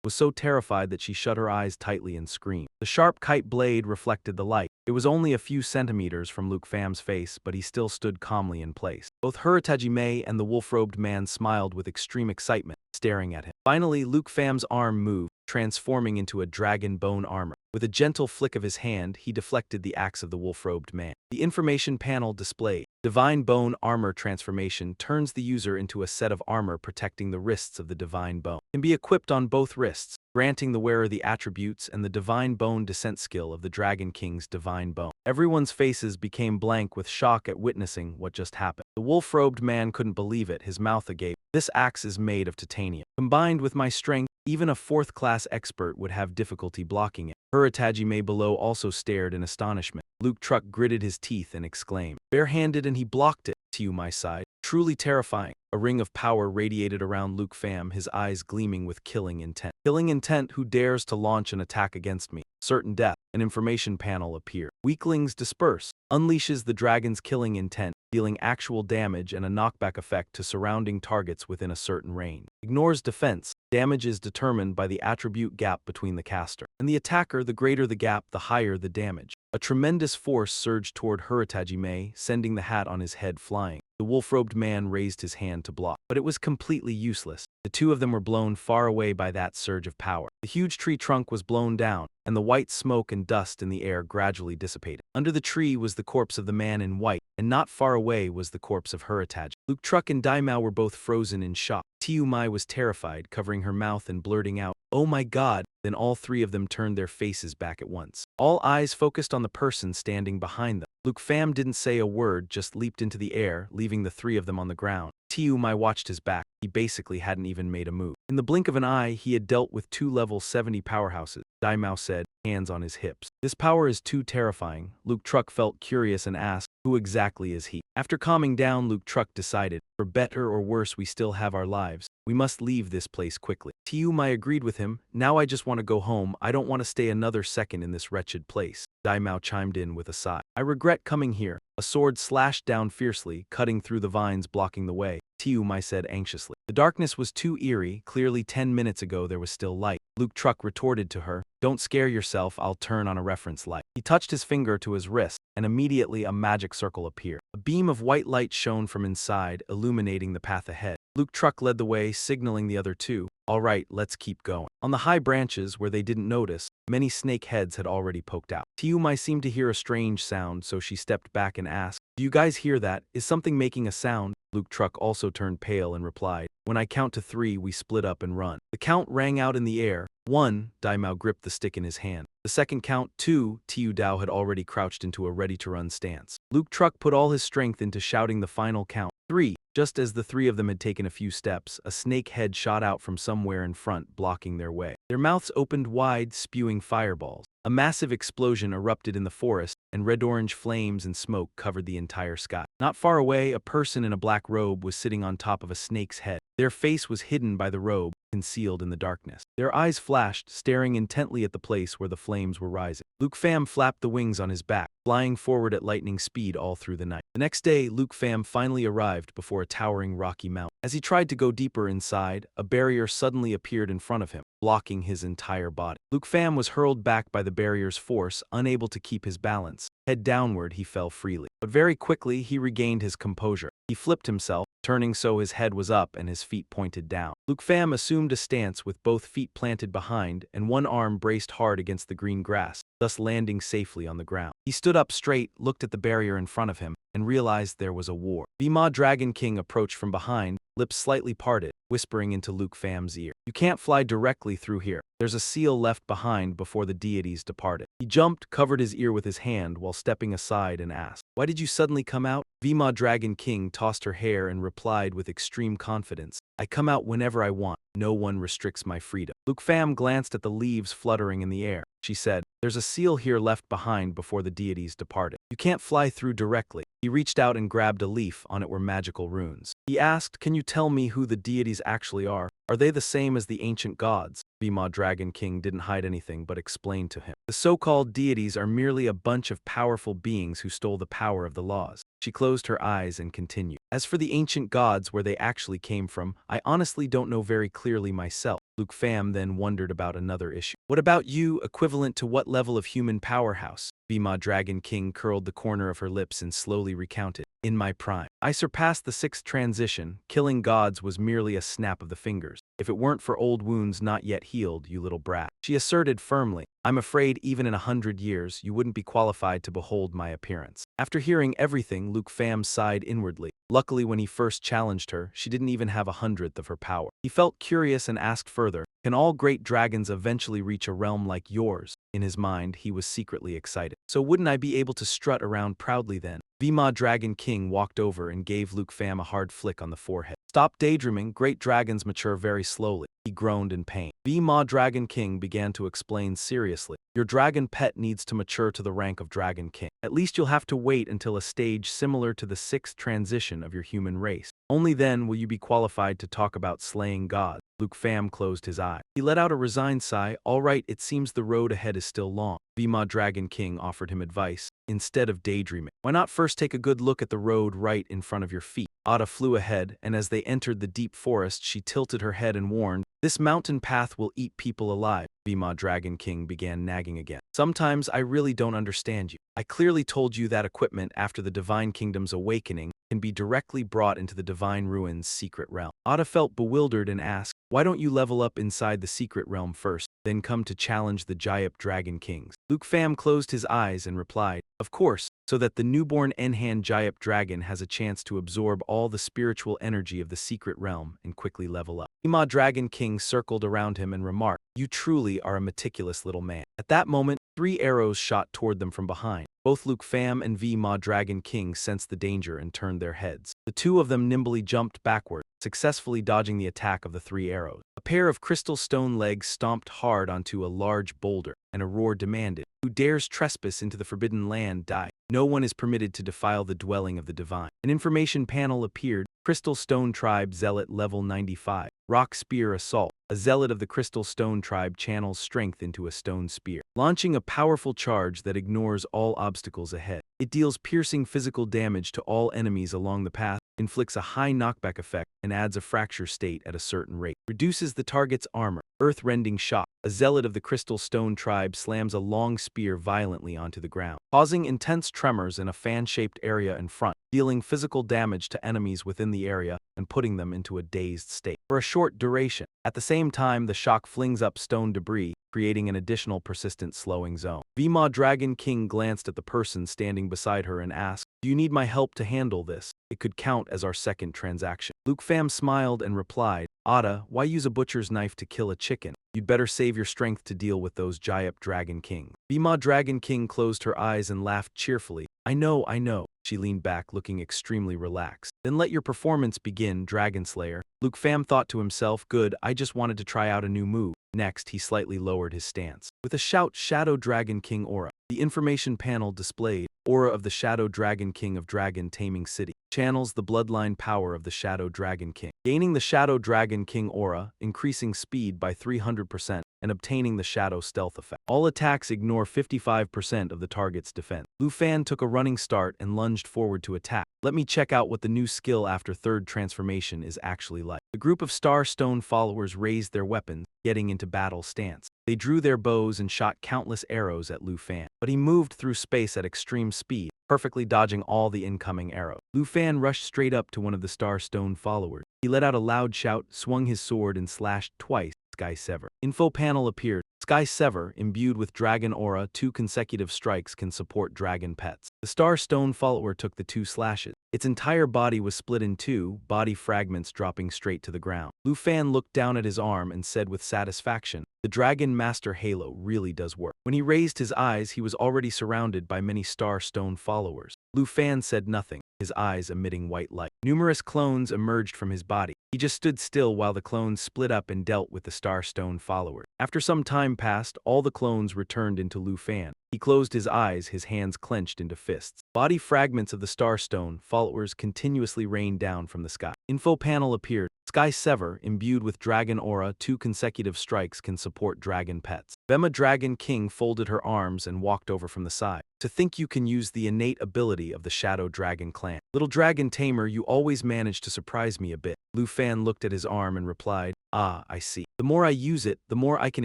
was so terrified that she shut her eyes tightly and screamed. The sharp kite blade reflected the light. It was only a few centimeters from Luke Pham's face, but he still stood calmly in place. Both Hajime and the wolf-robed man smiled with extreme excitement, staring at him. Finally, Luke Pham's arm moved, transforming into a dragon bone armor. With a gentle flick of his hand, he deflected the axe of the wolf-robed man. The information panel displayed. Divine Bone Armor Transformation turns the user into a set of armor protecting the wrists of the Divine Bone. Can be equipped on both wrists, granting the wearer the attributes and the Divine Bone descent skill of the Dragon King's Divine Bone. Everyone's faces became blank with shock at witnessing what just happened. The wolf-robed man couldn't believe it, his mouth agape. This axe is made of titanium. Combined with my strength, even a fourth-class expert would have difficulty blocking it. Hajime below also stared in astonishment. Luke Truck gritted his teeth and exclaimed, barehanded, and he blocked it. Tiu Mai sighed. Truly terrifying. A ring of power radiated around Luke Pham, his eyes gleaming with killing intent. Killing intent, who dares to launch an attack against me? Certain death. An information panel appeared. Weaklings disperse. Unleashes the dragon's killing intent, dealing actual damage and a knockback effect to surrounding targets within a certain range. Ignores defense. Damage is determined by the attribute gap between the caster and the attacker. The greater the gap, the higher the damage. A tremendous force surged toward Hajime, sending the hat on his head flying. The wolf-robed man raised his hand to block, but it was completely useless. The two of them were blown far away by that surge of power. The huge tree trunk was blown down, and the white smoke and dust in the air gradually dissipated. Under the tree was the corpse of the man in white, and not far away was the corpse of Hajime. Luke Truck and Daimao were both frozen in shock. Tiu Mai was terrified, covering her mouth and blurting out, oh my god. Then all three of them turned their faces back at once. All eyes focused on the person standing behind them. Luke Pham didn't say a word, just leaped into the air, leaving the three of them on the ground. Tiu Mai watched his back. He basically hadn't even made a move. In the blink of an eye, he had dealt with two level 70 powerhouses. Daimao said, hands on his hips. This power is too terrifying. Luke Truck felt curious and asked, who exactly is he? After calming down, Luke Truck decided, for better or worse, we still have our lives. We must leave this place quickly. Tiu Mai agreed with him. Now I just want to go home. I don't want to stay another second in this wretched place. Daimao chimed in with a sigh. I regret coming here. A sword slashed down fiercely, cutting through the vines blocking the way. Tiu Mai said anxiously. The darkness was too eerie. Clearly 10 minutes ago there was still light. Luke Truck retorted to her, don't scare yourself, I'll turn on a reference light. He touched his finger to his wrist, and immediately a magic circle appeared. A beam of white light shone from inside, illuminating the path ahead. Luke Truck led the way, signaling the other two. All right, let's keep going. On the high branches, where they didn't notice, many snake heads had already poked out. Tiu Mai seemed to hear a strange sound, so she stepped back and asked, do you guys hear that? Is something making a sound? Luke Truck also turned pale and replied, when I count to 3, we split up and run. The count rang out in the air. 1, Daimao gripped the stick in his hand. The second count, 2, Tiu Dao had already crouched into a ready-to-run stance. Luke Truck put all his strength into shouting the final count. 3. Just as the three of them had taken a few steps, a snake head shot out from somewhere in front, blocking their way. Their mouths opened wide, spewing fireballs. A massive explosion erupted in the forest, and red-orange flames and smoke covered the entire sky. Not far away, a person in a black robe was sitting on top of a snake's head. Their face was hidden by the robe, concealed in the darkness. Their eyes flashed, staring intently at the place where the flames were rising. Luke Pham flapped the wings on his back, flying forward at lightning speed all through the night. The next day, Luke Pham finally arrived before a towering rocky mountain. As he tried to go deeper inside, a barrier suddenly appeared in front of him, blocking his entire body. Luke Pham was hurled back by the barrier's force, unable to keep his balance. Head downward, he fell freely. But very quickly, he regained his composure. He flipped himself, turning so his head was up and his feet pointed down. Luke Pham assumed a stance with both feet planted behind and one arm braced hard against the green grass, thus landing safely on the ground. He stood up straight, looked at the barrier in front of him, and realized there was a war. Vima Dragon King approached from behind, lips slightly parted, whispering into Luke Pham's ear. "You can't fly directly through here. There's a seal left behind before the deities departed." He jumped, covered his ear with his hand while stepping aside and asked, "Why did you suddenly come out?" Vima Dragon King tossed her hair and replied with extreme confidence, "I come out whenever I want. No one restricts my freedom." Luke Pham glanced at the leaves fluttering in the air. She said, "There's a seal here left behind before the deities departed. You can't fly through directly." He reached out and grabbed a leaf. On it were magical runes. He asked, "Can you tell me who the deities actually are? Are they the same as the ancient gods?" Vima Dragon King didn't hide anything but explained to him. "The so-called deities are merely a bunch of powerful beings who stole the power of the laws." She closed her eyes and continued, "As for the ancient gods, where they actually came from, I honestly don't know very clearly myself." Luke Pham then wondered about another issue. "What about you, equivalent to what level of human powerhouse?" Vima Dragon King curled the corner of her lips and slowly recounted, "In my prime, I surpassed the sixth transition. Killing gods was merely a snap of the fingers. If it weren't for old wounds not yet healed, you little brat," she asserted firmly. "I'm afraid even in 100 years, you wouldn't be qualified to behold my appearance." After hearing everything, Luke Pham sighed inwardly. Luckily, when he first challenged her, she didn't even have 1/100th of her power. He felt curious and asked further, "Can all great dragons eventually reach a realm like yours?" In his mind, he was secretly excited. "So wouldn't I be able to strut around proudly then?" Vima Dragon King walked over and gave Luke Pham a hard flick on the forehead. "Stop daydreaming, great dragons mature very slowly." He groaned in pain. Vima Dragon King began to explain seriously, "Your dragon pet needs to mature to the rank of Dragon King. At least you'll have to wait until a stage similar to the sixth transition of your human race. Only then will you be qualified to talk about slaying gods." Luke Pham closed his eye. He let out a resigned sigh. "All right, it seems the road ahead is still long." Vima Dragon King offered him advice. "Instead of daydreaming, why not first take a good look at the road right in front of your feet?" Ada flew ahead, and as they entered the deep forest, she tilted her head and warned, "This mountain path will eat people alive." Vima Dragon King began nagging again. "Sometimes I really don't understand you. I clearly told you that equipment after the Divine Kingdom's awakening can be directly brought into the Divine Ruin's secret realm." Ada felt bewildered and asked, "Why don't you level up inside the secret realm first, then come to challenge the Jayap Dragon Kings?" Luke Pham closed his eyes and replied, "Of course, so that the newborn Enhan Jayap Dragon has a chance to absorb all the spiritual energy of the secret realm and quickly level up." Vima Dragon King circled around him and remarked, "You truly are a meticulous little man." At that moment, 3 arrows shot toward them from behind. Both Luke Pham and Vima Dragon King sensed the danger and turned their heads. The two of them nimbly jumped backward, successfully dodging the attack of the 3 arrows. A pair of crystal stone legs stomped hard onto a large boulder, and a roar demanded, "Who dares trespass into the forbidden land, die. No one is permitted to defile the dwelling of the divine." An information panel appeared. Crystal Stone Tribe Zealot Level 95. Rock Spear Assault. A zealot of the Crystal Stone Tribe channels strength into a stone spear, launching a powerful charge that ignores all obstacles ahead. It deals piercing physical damage to all enemies along the path, inflicts a high knockback effect, and adds a fracture state at a certain rate. Reduces the target's armor. Earth-rending shock. A zealot of the Crystal Stone Tribe slams a long spear violently onto the ground, causing intense tremors in a fan-shaped area in front, dealing physical damage to enemies within the area and putting them into a dazed state for a short duration. At the same time, the shock flings up stone debris, creating an additional persistent slowing zone. Vima Dragon King glanced at the person standing beside her and asked, "Do you need my help to handle this? It could count as our second transaction." Luke Pham smiled and replied, Ada, why use a butcher's knife to kill a chicken? You'd better save your strength to deal with those Jayap Dragon King. Bhima Dragon King closed her eyes and laughed cheerfully. I know. She leaned back, looking extremely relaxed. Then let your performance begin, Dragon Slayer. Luke Pham thought to himself, good, I just wanted to try out a new move. Next, he slightly lowered his stance. With a shout, Shadow Dragon King Aura. The information panel displayed, Aura of the Shadow Dragon King of Dragon Taming City. Channels the bloodline power of the Shadow Dragon King. Gaining the Shadow Dragon King Aura, increasing speed by 300%, and obtaining the Shadow Stealth effect. All attacks ignore 55% of the target's defense. Lu Fan took a running start and lunged forward to attack. Let me check out what the new skill after third transformation is actually like. The group of Star Stone followers raised their weapons, getting into battle stance. They drew their bows and shot countless arrows at Lu Fan, but he moved through space at extreme speed, perfectly dodging all the incoming arrows. Lu Fan rushed straight up to one of the Star Stone followers. He let out a loud shout, swung his sword and slashed twice. Sky Sever. Info panel appeared. Sky Sever, imbued with Dragon Aura, 2 consecutive strikes can support dragon pets. The Star Stone follower took the 2 slashes. Its entire body was split in 2, body fragments dropping straight to the ground. Lu Fan looked down at his arm and said with satisfaction, the Dragon Master Halo really does work. When he raised his eyes, he was already surrounded by many Star Stone followers. Lu Fan said nothing, his eyes emitting white light. Numerous clones emerged from his body. He just stood still while the clones split up and dealt with the Star Stone followers. After some time passed, all the clones returned into Lu Fan. He closed his eyes, his hands clenched into fists. Body fragments of the Star Stone followers continuously rained down from the sky. Info panel appeared. Sky Sever, imbued with Dragon Aura, 2 consecutive strikes can support dragon pets. Vema Dragon King folded her arms and walked over from the side. To think you can use the innate ability of the Shadow Dragon clan. Little Dragon Tamer, you always manage to surprise me a bit. Lu Fan looked at his arm and replied, ah, I see. The more I use it, the more I can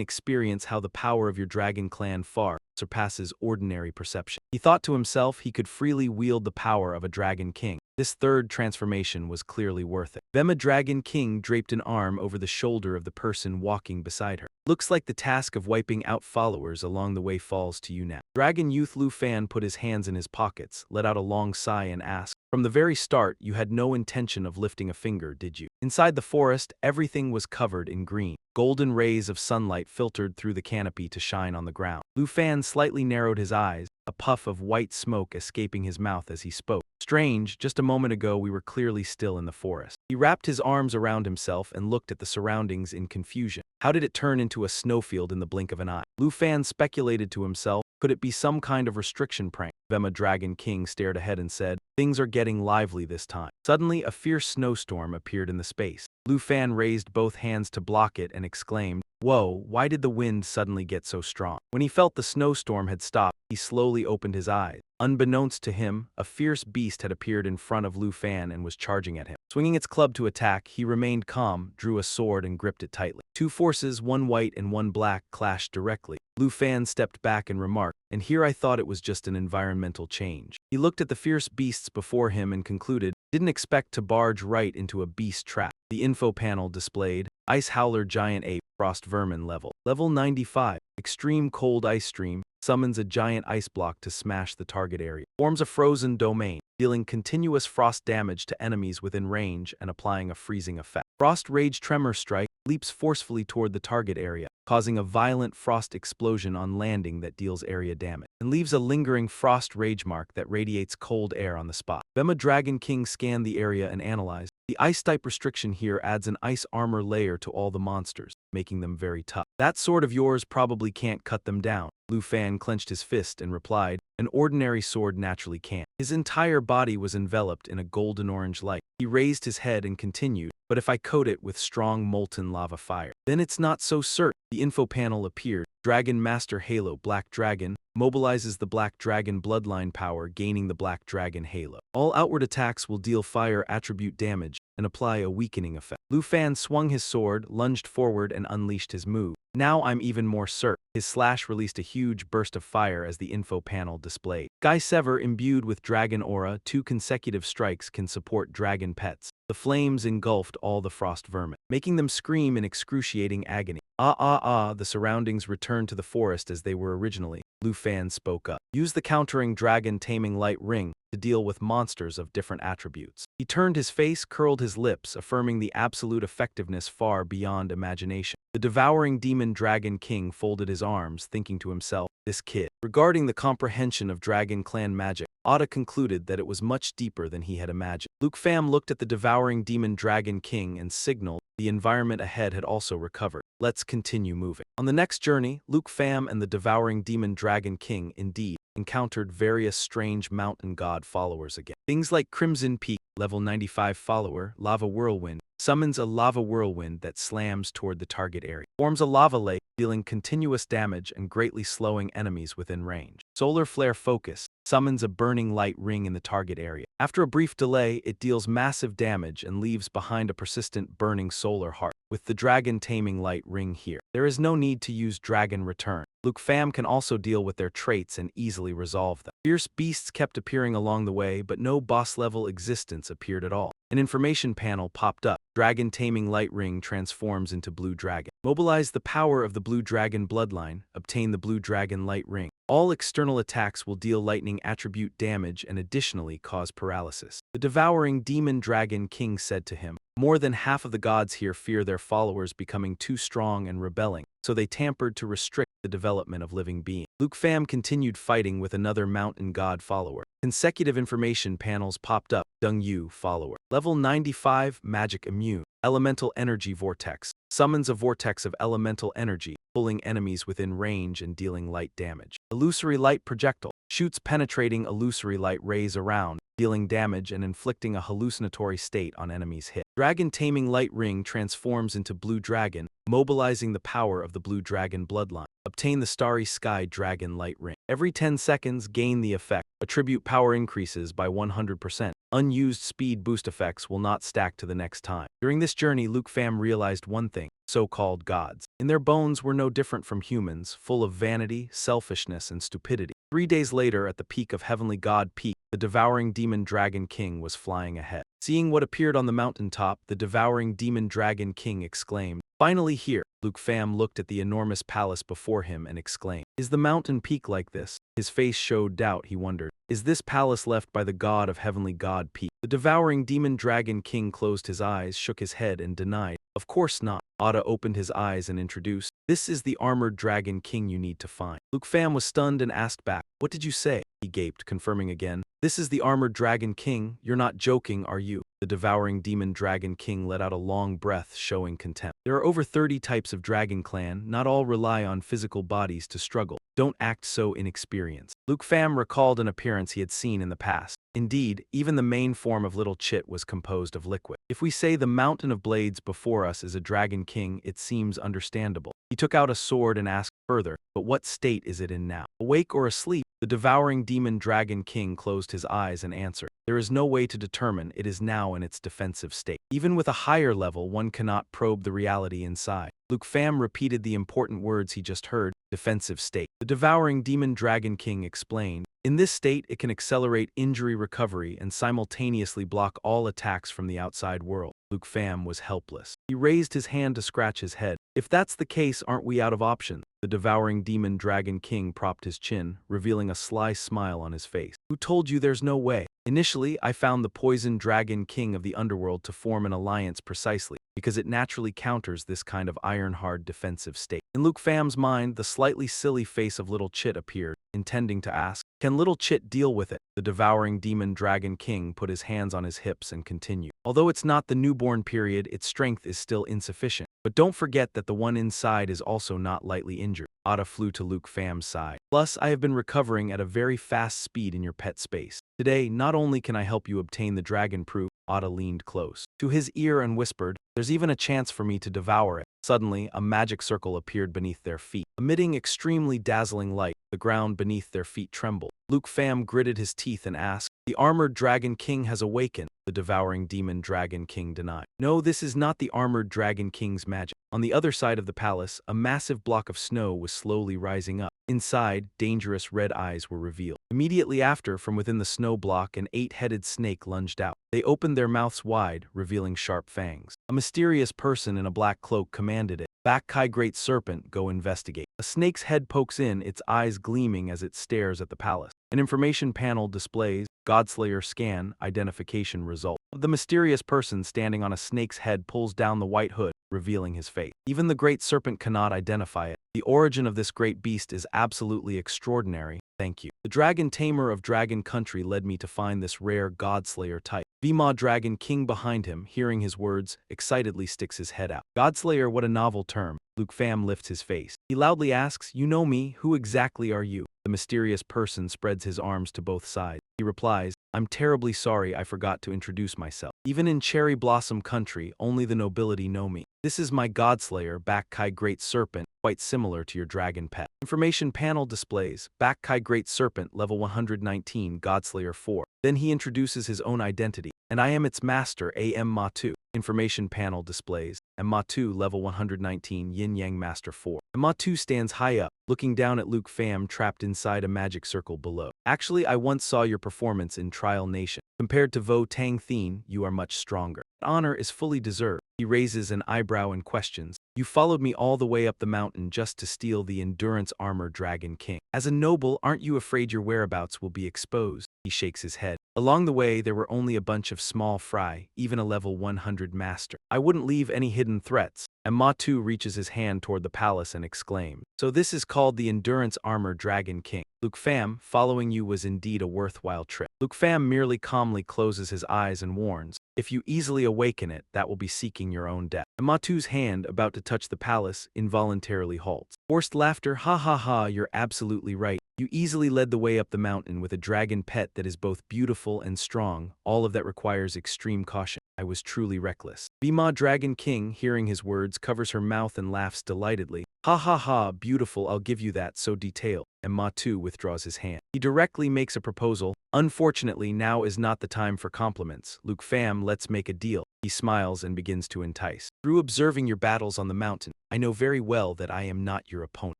experience how the power of your dragon clan far surpasses ordinary perception. He thought to himself he could freely wield the power of a Dragon King. This third transformation was clearly worth it. Vema Dragon King draped an arm over the shoulder of the person walking beside her. Looks like the task of wiping out followers along the way falls to you now. Dragon Youth Lu Fan put his hands in his pockets, let out a long sigh and asked, from the very start, you had no intention of lifting a finger, did you? Inside the forest, everything was covered in green. Golden rays of sunlight filtered through the canopy to shine on the ground. Lu Fan slightly narrowed his eyes, a puff of white smoke escaping his mouth as he spoke. Strange, just a moment ago we were clearly still in the forest. He wrapped his arms around himself and looked at the surroundings in confusion. How did it turn into a snowfield in the blink of an eye? Lu Fan speculated to himself, could it be some kind of restriction prank? Vema Dragon King stared ahead and said, things are getting lively this time. Suddenly, a fierce snowstorm appeared in the space. Lu Fan raised both hands to block it and exclaimed, whoa, why did the wind suddenly get so strong? When he felt the snowstorm had stopped, he slowly opened his eyes. Unbeknownst to him, a fierce beast had appeared in front of Lu Fan and was charging at him. Swinging its club to attack, he remained calm, drew a sword and gripped it tightly. 2 forces, one white and one black, clashed directly. Lu Fan stepped back and remarked, and here I thought it was just an environmental change. He looked at the fierce beasts before him and concluded, didn't expect to barge right into a beast trap. The info panel displayed, Ice Howler Giant Ape, Frost Vermin level. Level 95, Extreme Cold Ice Stream, summons a giant ice block to smash the target area. Forms a frozen domain, dealing continuous frost damage to enemies within range and applying a freezing effect. Frost Rage Tremor Strike leaps forcefully toward the target area, causing a violent frost explosion on landing that deals area damage, and leaves a lingering frost rage mark that radiates cold air on the spot. Vema Dragon King scanned the area and analyzed. The ice type restriction here adds an ice armor layer to all the monsters, making them very tough. That sword of yours probably can't cut them down. Lu Fan clenched his fist and replied, an ordinary sword naturally can't. His entire body was enveloped in a golden-orange light. He raised his head and continued, but if I coat it with strong molten lava fire, then it's not so certain. The info panel appeared. Dragon Master Halo Black Dragon mobilizes the Black Dragon bloodline power, gaining the Black Dragon Halo. All outward attacks will deal fire attribute damage and apply a weakening effect. Lu Fan swung his sword, lunged forward and unleashed his move. Now I'm even more certain. His slash released a huge burst of fire as the info panel displayed. Sky Sever, imbued with Dragon Aura, 2 consecutive strikes can support dragon pets. The flames engulfed all the frost vermin, making them scream in excruciating agony. Ah ah ah, the surroundings returned to the forest as they were originally. Lu Fan spoke up. Use the countering dragon taming light ring to deal with monsters of different attributes. He turned his face, curled his lips, affirming the absolute effectiveness far beyond imagination. The devouring demon dragon king folded his arms, thinking to himself, this kid. Regarding the comprehension of dragon clan magic, Oda concluded that it was much deeper than he had imagined. Luke Pham looked at the devouring demon dragon king and signaled the environment ahead had also recovered. Let's continue moving. On the next journey, Luke Pham and the devouring demon dragon king indeed encountered various strange mountain god followers again. Things like Crimson Peak, level 95 follower, lava whirlwind, summons a lava whirlwind that slams toward the target area, forms a lava lake, dealing continuous damage and greatly slowing enemies within range. Solar Flare Focus summons a burning light ring in the target area. After a brief delay, it deals massive damage and leaves behind a persistent burning solar heart. With the dragon taming light ring here, there is no need to use dragon return. Luke Pham can also deal with their traits and easily resolve them. Fierce beasts kept appearing along the way, but no boss-level existence appeared at all. An information panel popped up. Dragon Taming Light Ring transforms into Blue Dragon. Mobilize the power of the Blue Dragon bloodline. Obtain the Blue Dragon Light Ring. All external attacks will deal lightning attribute damage and additionally cause paralysis. The devouring demon dragon king said to him, more than half of the gods here fear their followers becoming too strong and rebelling, so they tampered to restrict the development of living beings. Luke Pham continued fighting with another mountain god follower. Consecutive information panels popped up. Dung Yu follower. Level 95, Magic Immune. Elemental Energy Vortex. Summons a vortex of elemental energy, pulling enemies within range and dealing light damage. Illusory Light Projectile. Shoots penetrating illusory light rays around, dealing damage and inflicting a hallucinatory state on enemies hit. Dragon Taming Light Ring transforms into Blue Dragon, mobilizing the power of the Blue Dragon bloodline. Obtain the Starry Sky Dragon Light Ring. Every 10 seconds, gain the effect. Attribute power increases by 100%. Unused speed boost effects will not stack to the next time. During this journey, Luke Pham realized one thing. So-called gods. In their bones were no different from humans, full of vanity, selfishness, and stupidity. 3 days later, at the peak of Heavenly God Peak, the devouring demon dragon king was flying ahead. Seeing what appeared on the mountaintop, the devouring demon dragon king exclaimed, "Finally here!" Luke Pham looked at the enormous palace before him and exclaimed, "Is the mountain peak like this?" His face showed doubt. He wondered, is this palace left by the god of Heavenly God Peak? The devouring demon dragon king closed his eyes, shook his head, and denied, "Of course not." Oda opened his eyes and introduced, "This is the armored dragon king you need to find." Luke Pham was stunned and asked back, "What did you say?" He gaped, confirming again, "This is the armored dragon king. You're not joking, are you?" The devouring demon dragon king let out a long breath, showing contempt. There are over 30 types of dragon clan, not all rely on physical bodies to struggle. Don't act so inexperienced. Luke Pham recalled an appearance he had seen in the past. Indeed, even the main form of Little Chit was composed of liquid. If we say the mountain of blades before us is a dragon king, it seems understandable. He took out a sword and asked further, "But what state is it in now? Awake or asleep?" The devouring demon dragon king closed his eyes and answered, "There is no way to determine. It is now in its defensive state. Even with a higher level, one cannot probe the reality inside." Luke Pham repeated the important words he just heard, defensive state. The devouring demon dragon king explained, "In this state, it can accelerate injury recovery and simultaneously block all attacks from the outside world." Luke Pham was helpless. He raised his hand to scratch his head. "If that's the case, aren't we out of options?" The devouring demon dragon king propped his chin, revealing a sly smile on his face. "Who told you there's no way? Initially, I found the poison dragon king of the underworld to form an alliance precisely because it naturally counters this kind of iron-hard defensive state." In Luke Pham's mind, the slightly silly face of Little Chit appeared, intending to ask, "Can Little Chit deal with it?" The devouring demon dragon king put his hands on his hips and continued, "Although it's not the newborn period, its strength is still insufficient. But don't forget that the one inside is also not lightly injured." Oda flew to Luke Pham's side. "Plus, I have been recovering at a very fast speed in your pet space. Today, not only can I help you obtain the dragon proof," Oda leaned close to his ear and whispered, "there's even a chance for me to devour it." Suddenly, a magic circle appeared beneath their feet. Emitting extremely dazzling light, the ground beneath their feet trembled. Luke Pham gritted his teeth and asked, "The armored dragon king has awakened." The devouring demon dragon king denied, "No, this is not the armored dragon king's magic. On the other side of the palace, a massive block of snow was slowly rising up. Inside, dangerous red eyes were revealed. Immediately after, from within the snow block, an 8-headed snake lunged out. They opened their mouths wide, revealing sharp fangs. A mysterious person in a black cloak commanded it. Back Kai Great Serpent, go investigate. A snake's head pokes in, its eyes gleaming as it stares at the palace. An information panel displays Godslayer scan, identification result. The mysterious person standing on a snake's head pulls down the white hood, revealing his face. Even the Great Serpent cannot identify it. The origin of this great beast is absolutely extraordinary. Thank you. The Dragon Tamer of Dragon Country led me to find this rare Godslayer type. Vima Dragon King behind him, hearing his words, excitedly sticks his head out. Godslayer, what a novel term. Luke Pham lifts his face. He loudly asks, you know me, who exactly are you? The mysterious person spreads his arms to both sides. He replies, I'm terribly sorry I forgot to introduce myself. Even in Cherry Blossom Country, only the nobility know me. This is my Godslayer, Back Kai Great Serpent, quite similar to your dragon pet. Information panel displays, Back Kai Great Serpent, level 119, Godslayer 4. Then he introduces his own identity, and I am its master, A.M. Matu. Information panel displays, and Matu, level 119, Yin Yang Master 4. And Matu stands high up, looking down at Luke Pham trapped inside a magic circle below. Actually, I once saw your performance in Trial Nation. Compared to Vo Tang Thien, you are much stronger. Honor is fully deserved. He raises an eyebrow and questions. You followed me all the way up the mountain just to steal the endurance armor Dragon King. As a noble, aren't you afraid your whereabouts will be exposed? He shakes his head. Along the way, there were only a bunch of small fry, even a level 100 master. I wouldn't leave any hidden threats. And Matu reaches his hand toward the palace and exclaimed, so this is called the endurance armor Dragon King. Luke Pham, following you was indeed a worthwhile trip. Luke Pham merely calmly closes his eyes and warns, if you easily awaken it, that will be seeking your own death. And Matu's hand, about to touch the palace, involuntarily halts. Forced laughter, ha ha ha, you're absolutely right. You easily led the way up the mountain with a dragon pet that is both beautiful and strong, all of that requires extreme caution. I was truly reckless. Vima Dragon King, hearing his words, covers her mouth and laughs delightedly. Ha ha ha, beautiful, I'll give you that, so detailed. And Matu withdraws his hand. He directly makes a proposal. Unfortunately, now is not the time for compliments. Luke Pham, let's make a deal. He smiles and begins to entice. Through observing your battles on the mountain, I know very well that I am not your opponent.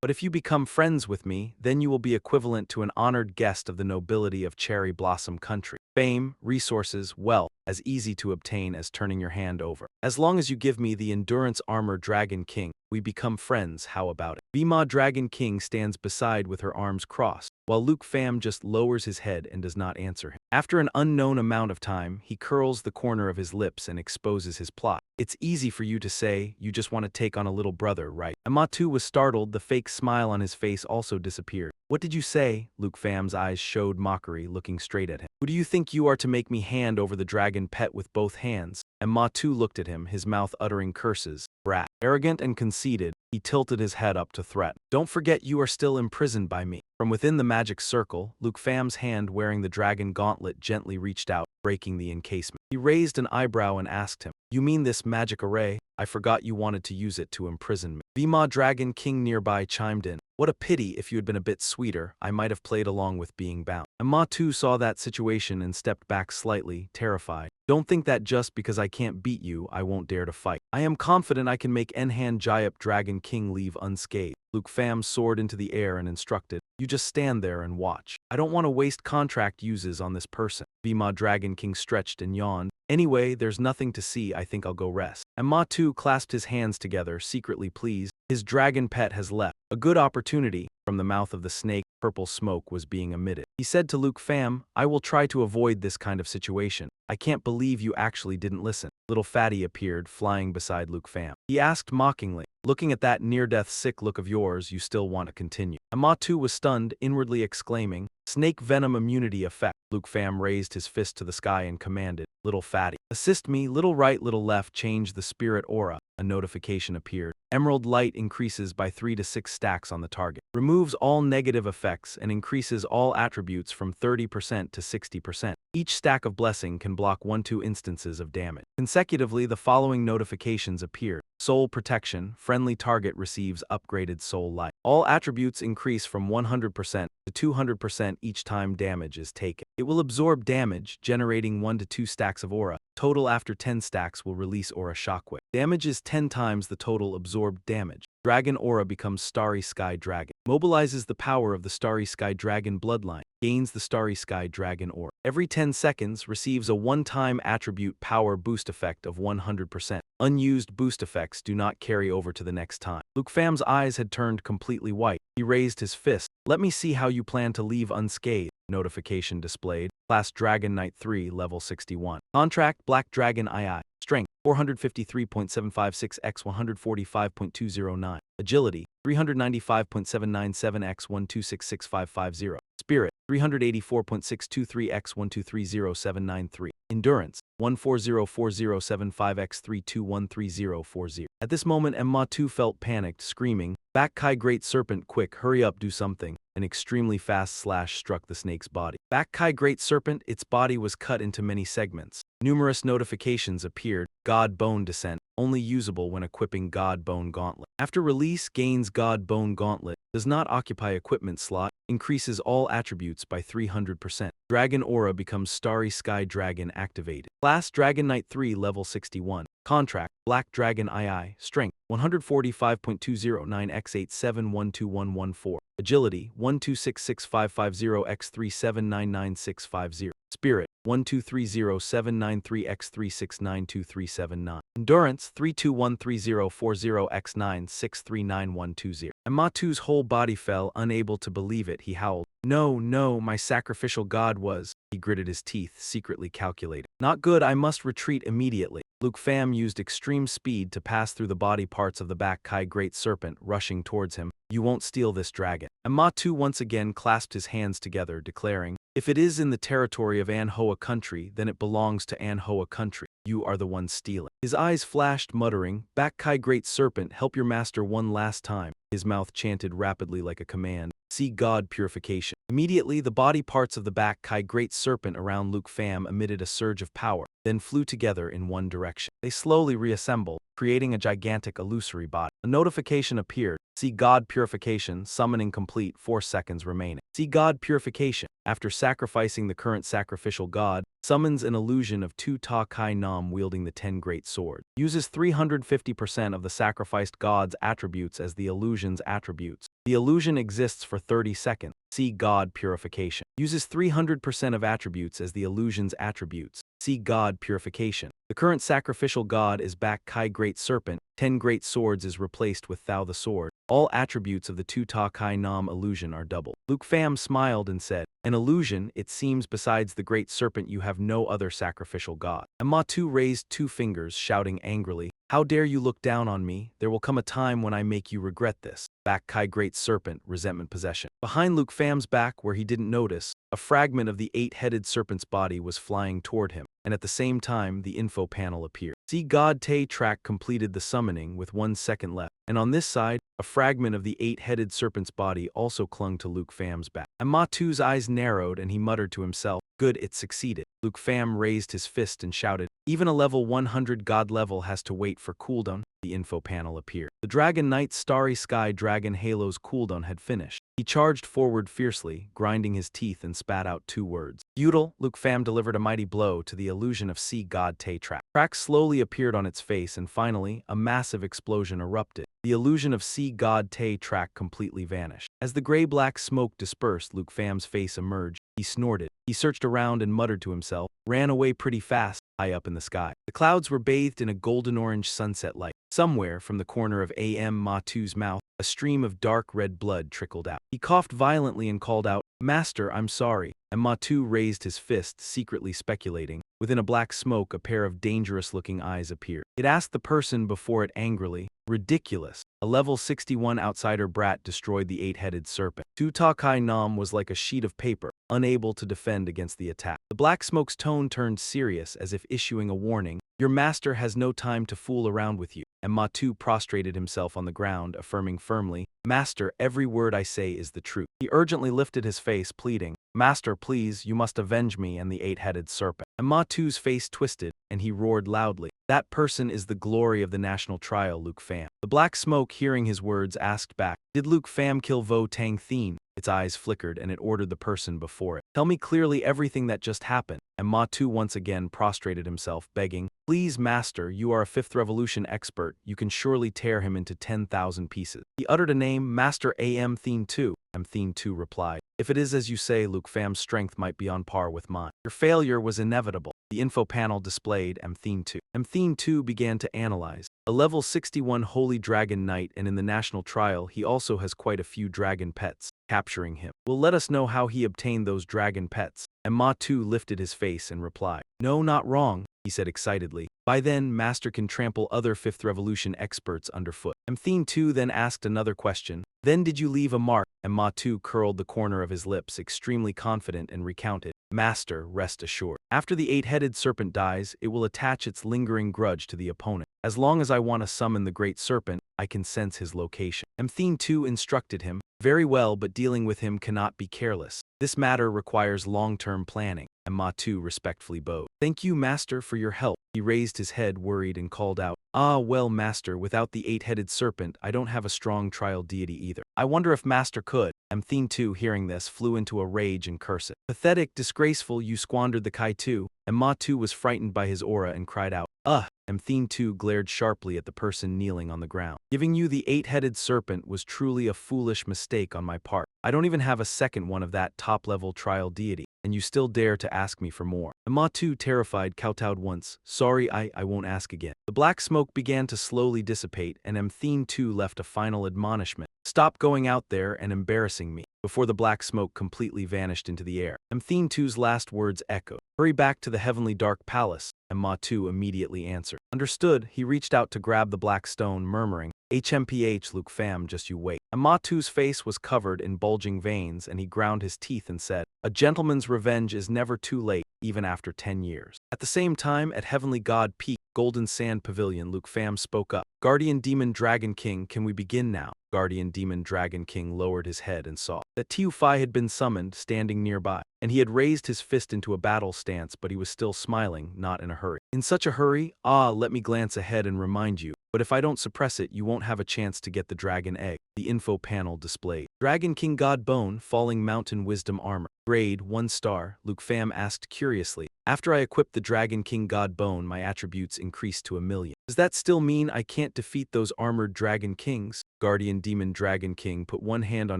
But if you become friends with me, then you will be equivalent to an honored guest of the nobility of Cherry Blossom Country. Fame, resources, wealth, as easy to obtain as turning your hand over. As long as you give me the endurance armor Dragon King, we become friends, how about it? Vima Dragon King stands beside with her arms crossed, while Luke Pham just lowers his head and does not answer him. After an unknown amount of time, he curls the corner of his lips and exposes his plot. It's easy for you to say, you just want to take on a little brother, right? Amatu was startled, the fake smile on his face also disappeared. What did you say? Luke Pham's eyes showed mockery, looking straight at him. Who do you think you are to make me hand over the dragon pet with both hands? And Matu looked at him, his mouth uttering curses. Brat. Arrogant and conceited, he tilted his head up to threaten. Don't forget you are still imprisoned by me. From within the magic circle, Luke Pham's hand wearing the dragon gauntlet gently reached out, breaking the encasement. He raised an eyebrow and asked him, you mean this magic array? I forgot you wanted to use it to imprison me. Vima Dragon King nearby chimed in. What a pity, if you had been a bit sweeter, I might have played along with being bound. And Matu saw that situation and stepped back slightly, terrified. Don't think that just because I can't beat you, I won't dare to fight. I am confident I can make Enhan Jayap Dragon King leave unscathed. Luke Pham soared into the air and instructed, you just stand there and watch. I don't want to waste contract uses on this person. Vima Dragon King stretched and yawned. Anyway, there's nothing to see, I think I'll go rest. And Matu clasped his hands together, secretly pleased. His dragon pet has left. A good opportunity. From the mouth of the snake, purple smoke was being emitted. He said to Luke Pham, I will try to avoid this kind of situation. I can't believe you actually didn't listen. Little Fatty appeared, flying beside Luke Pham. He asked mockingly, looking at that near-death sick look of yours, you still want to continue. Amatu was stunned, inwardly exclaiming, snake venom immunity effect. Luke Pham raised his fist to the sky and commanded, Little Fatty, assist me, little right, little left, change the spirit aura. A notification appeared. Emerald light increases by 3 to 6 stacks on the target. Removes all negative effects and increases all attributes from 30% to 60%. Each stack of blessing can block 1-2 instances of damage. Consecutively, the following notifications appeared. Soul protection, friendly target receives upgraded soul light. All attributes increase from 100% to 200% each time damage is taken. It will absorb damage, generating 1 to 2 stacks of aura. Total after 10 stacks will release aura shockwave. Damage is 10 times the total absorbed damage. Dragon aura becomes Starry Sky Dragon. Mobilizes the power of the Starry Sky Dragon bloodline. Gains the Starry Sky Dragon aura. Every 10 seconds receives a one-time attribute power boost effect of 100%. Unused boost effects do not carry over to the next time. Luke Fam's eyes had turned completely white. He raised his fist. Let me see how you plan to leave unscathed. Notification displayed. Class Dragon Knight 3, level 61. Contract Black Dragon II. Strength 453.756 x 145.209. Agility 395.797 x 1266550. Spirit 384.623 x 1230793. Endurance 1404075 x 3213040. At this moment, Matu felt panicked, screaming, "Back Kai Great Serpent, quick, hurry up, do something." An extremely fast slash struck the snake's body. Back Kai Great Serpent, its body was cut into many segments. Numerous notifications appeared. God Bone Descent, only usable when equipping God Bone Gauntlet. After release, gains God Bone Gauntlet, does not occupy equipment slot, increases all attributes by 300%. Dragon Aura becomes Starry Sky Dragon activated. Class Dragon Knight 3, level 61. Contract Black Dragon II. Strength 145.209 x 87121114. Agility 1266550 x 3799650. Spirit 1230793 x 3692379. Endurance 3213040 x 9639120. Amatu's whole body fell, unable to believe it. He howled, "No, no, my sacrificial god was." He gritted his teeth, secretly calculating. "Not good, I must retreat immediately." Luke Pham used extreme speed to pass through the body parts of the Back Kai Great Serpent, rushing towards him. "You won't steal this dragon." Amatu once again clasped his hands together, declaring, "If it is in the territory of Anhoa country, then it belongs to Anhoa country. You are the one stealing." His eyes flashed, muttering, "Back Kai Great Serpent, help your master one last time." His mouth chanted rapidly like a command, "See God Purification." Immediately, the body parts of the Back Kai Great Serpent around Luke Pham emitted a surge of power, then flew together in one direction. They slowly reassembled, creating a gigantic illusory body. A notification appeared. "See God Purification, summoning complete, 4 seconds remaining." See God Purification, after sacrificing the current sacrificial god, summons an illusion of 2 Ta Kai Nam wielding the 10 great swords. Uses 350% of the sacrificed god's attributes as the illusion's attributes. The illusion exists for 30 seconds. See God Purification. Uses 300% of attributes as the illusion's attributes. See God Purification. The current sacrificial god is Back Kai Great Serpent. 10 great swords is replaced with Thou the Sword. All attributes of the 2 Ta Kai Nam illusion are doubled. Luke Pham smiled and said, "An illusion, it seems besides the Great Serpent you have no other sacrificial god." Amatu raised 2 fingers, shouting angrily, "How dare you look down on me? There will come a time when I make you regret this." Back Kai Great Serpent, resentment possession. Behind Luke Pham's back, where he didn't notice, a fragment of the 8-headed serpent's body was flying toward him, and at the same time the info panel appeared. See God Tay Track completed the summoning with 1 second left, and on this side, a fragment of the 8-headed serpent's body also clung to Luke Pham's back. Amatu's eyes narrowed and he muttered to himself, "Good, it succeeded." Luke Pham raised his fist and shouted, "Even a level 100 god level has to wait for cooldown." The info panel appeared. The Dragon Knight Starry Sky Dragon Halo's cooldown had finished. He charged forward fiercely, grinding his teeth and spat out 2 words. "Feudal." Luke Pham delivered a mighty blow to the illusion of Sea God Tay Track. Cracks slowly appeared on its face and finally, a massive explosion erupted. The illusion of Sea God Tay Track completely vanished. As the gray-black smoke dispersed, Luke Pham's face emerged. He snorted. He searched around and muttered to himself, ran away pretty fast, high up in the sky. The clouds were bathed in a golden-orange sunset light. Somewhere, from the corner of Matu's mouth, a stream of dark red blood trickled out. He coughed violently and called out, "Master, I'm sorry." And Matu raised his fist, secretly speculating. Within a black smoke, a pair of dangerous-looking eyes appeared. It asked the person before it angrily, "Ridiculous." A level 61 outsider brat destroyed the 8-headed serpent. 2 Ta Kai Nam was like a sheet of paper, unable to defend against the attack. The black smoke's tone turned serious, as if issuing a warning. "Your master has no time to fool around with you." And Matu prostrated himself on the ground, affirming firmly, "Master, every word I say is the truth." He urgently lifted his face, pleading, "Master, please, you must avenge me and the 8-headed serpent." And Matu's face twisted, and he roared loudly, That person is the glory of the national trial, Luke Pham. The black smoke, hearing his words, asked back, did Luke Pham kill Vo Tang Thien? Its eyes flickered, and it ordered the person before it. Tell me clearly everything that just happened. And Ma Tu once again prostrated himself, begging, please, master, you are a Fifth Revolution expert. You can surely tear him into 10,000 pieces. He uttered a name, Master Am Thien Tu. Am Thien Tu replied, if it is as you say, Luke Pham's strength might be on par with mine. Your failure was inevitable. The info panel displayed Am Thien Tu. Am Thien Tu began to analyze. A level 61 Holy Dragon Knight, and in the national trial he also has quite a few dragon pets. Capturing him will let us know how he obtained those dragon pets. And Ma Tu lifted his face and replied, no, not wrong, he said excitedly. By then, Master can trample other Fifth Revolution experts underfoot. Am Thien Tu then asked another question. Then did you leave a mark? And Ma Tu curled the corner of his lips, extremely confident, and recounted. Master, rest assured. After the eight-headed serpent dies, it will attach its lingering grudge to the opponent. As long as I want to summon the great serpent, I can sense his location. Am Thien Tu instructed him. Very well, but dealing with him cannot be careless. This matter requires long-term planning. And Ma Tu respectfully bowed. Thank you, Master, for your help. He raised his head, worried, and called out, ah, well, Master, without the eight-headed serpent, I don't have a strong trial deity either. I wonder if Master could. Am Thien Tu, hearing this, flew into a rage and cursed. Pathetic, disgraceful, you squandered the Kai Tu. And Ma Tu was frightened by his aura and cried out, ugh. And Thien Tu glared sharply at the person kneeling on the ground. Giving you the eight-headed serpent was truly a foolish mistake on my part. I don't even have a second one of that top-level trial deity, and you still dare to ask me for more. And Ma Tu, terrified, kowtowed once. Sorry, I won't ask again. The black smoke began to slowly dissipate, and Am Thien Tu left a final admonishment. Stop going out there and embarrassing me. Before the black smoke completely vanished into the air, Am Thien Tu's last words echoed. Hurry back to the heavenly dark palace. And Ma Tu immediately answered. Understood. He reached out to grab the black stone, murmuring, HMPH, Luke Pham, just you wait. And Ma Tu's face was covered in bulging veins, and he ground his teeth and said, a gentleman's revenge is never too late, even after 10 years. At the same time, at Heavenly God Peak, Golden Sand Pavilion, Luke Pham spoke up. Guardian Demon Dragon King, can we begin now? Guardian Demon Dragon King lowered his head and saw that Tiu Fai had been summoned, standing nearby, and he had raised his fist into a battle stance, but he was still smiling, not in a hurry. In such a hurry? Ah, let me glance ahead and remind you, but if I don't suppress it, you won't have a chance to get the dragon egg. The info panel displayed. Dragon King God Bone, Falling Mountain Wisdom Armor. Grade 1 star, Luke Pham asked curiously. After I equipped the Dragon King God Bone, my attributes increased to 1,000,000. Does that still mean I can't defeat those armored Dragon Kings? Guardian Demon Dragon King put one hand on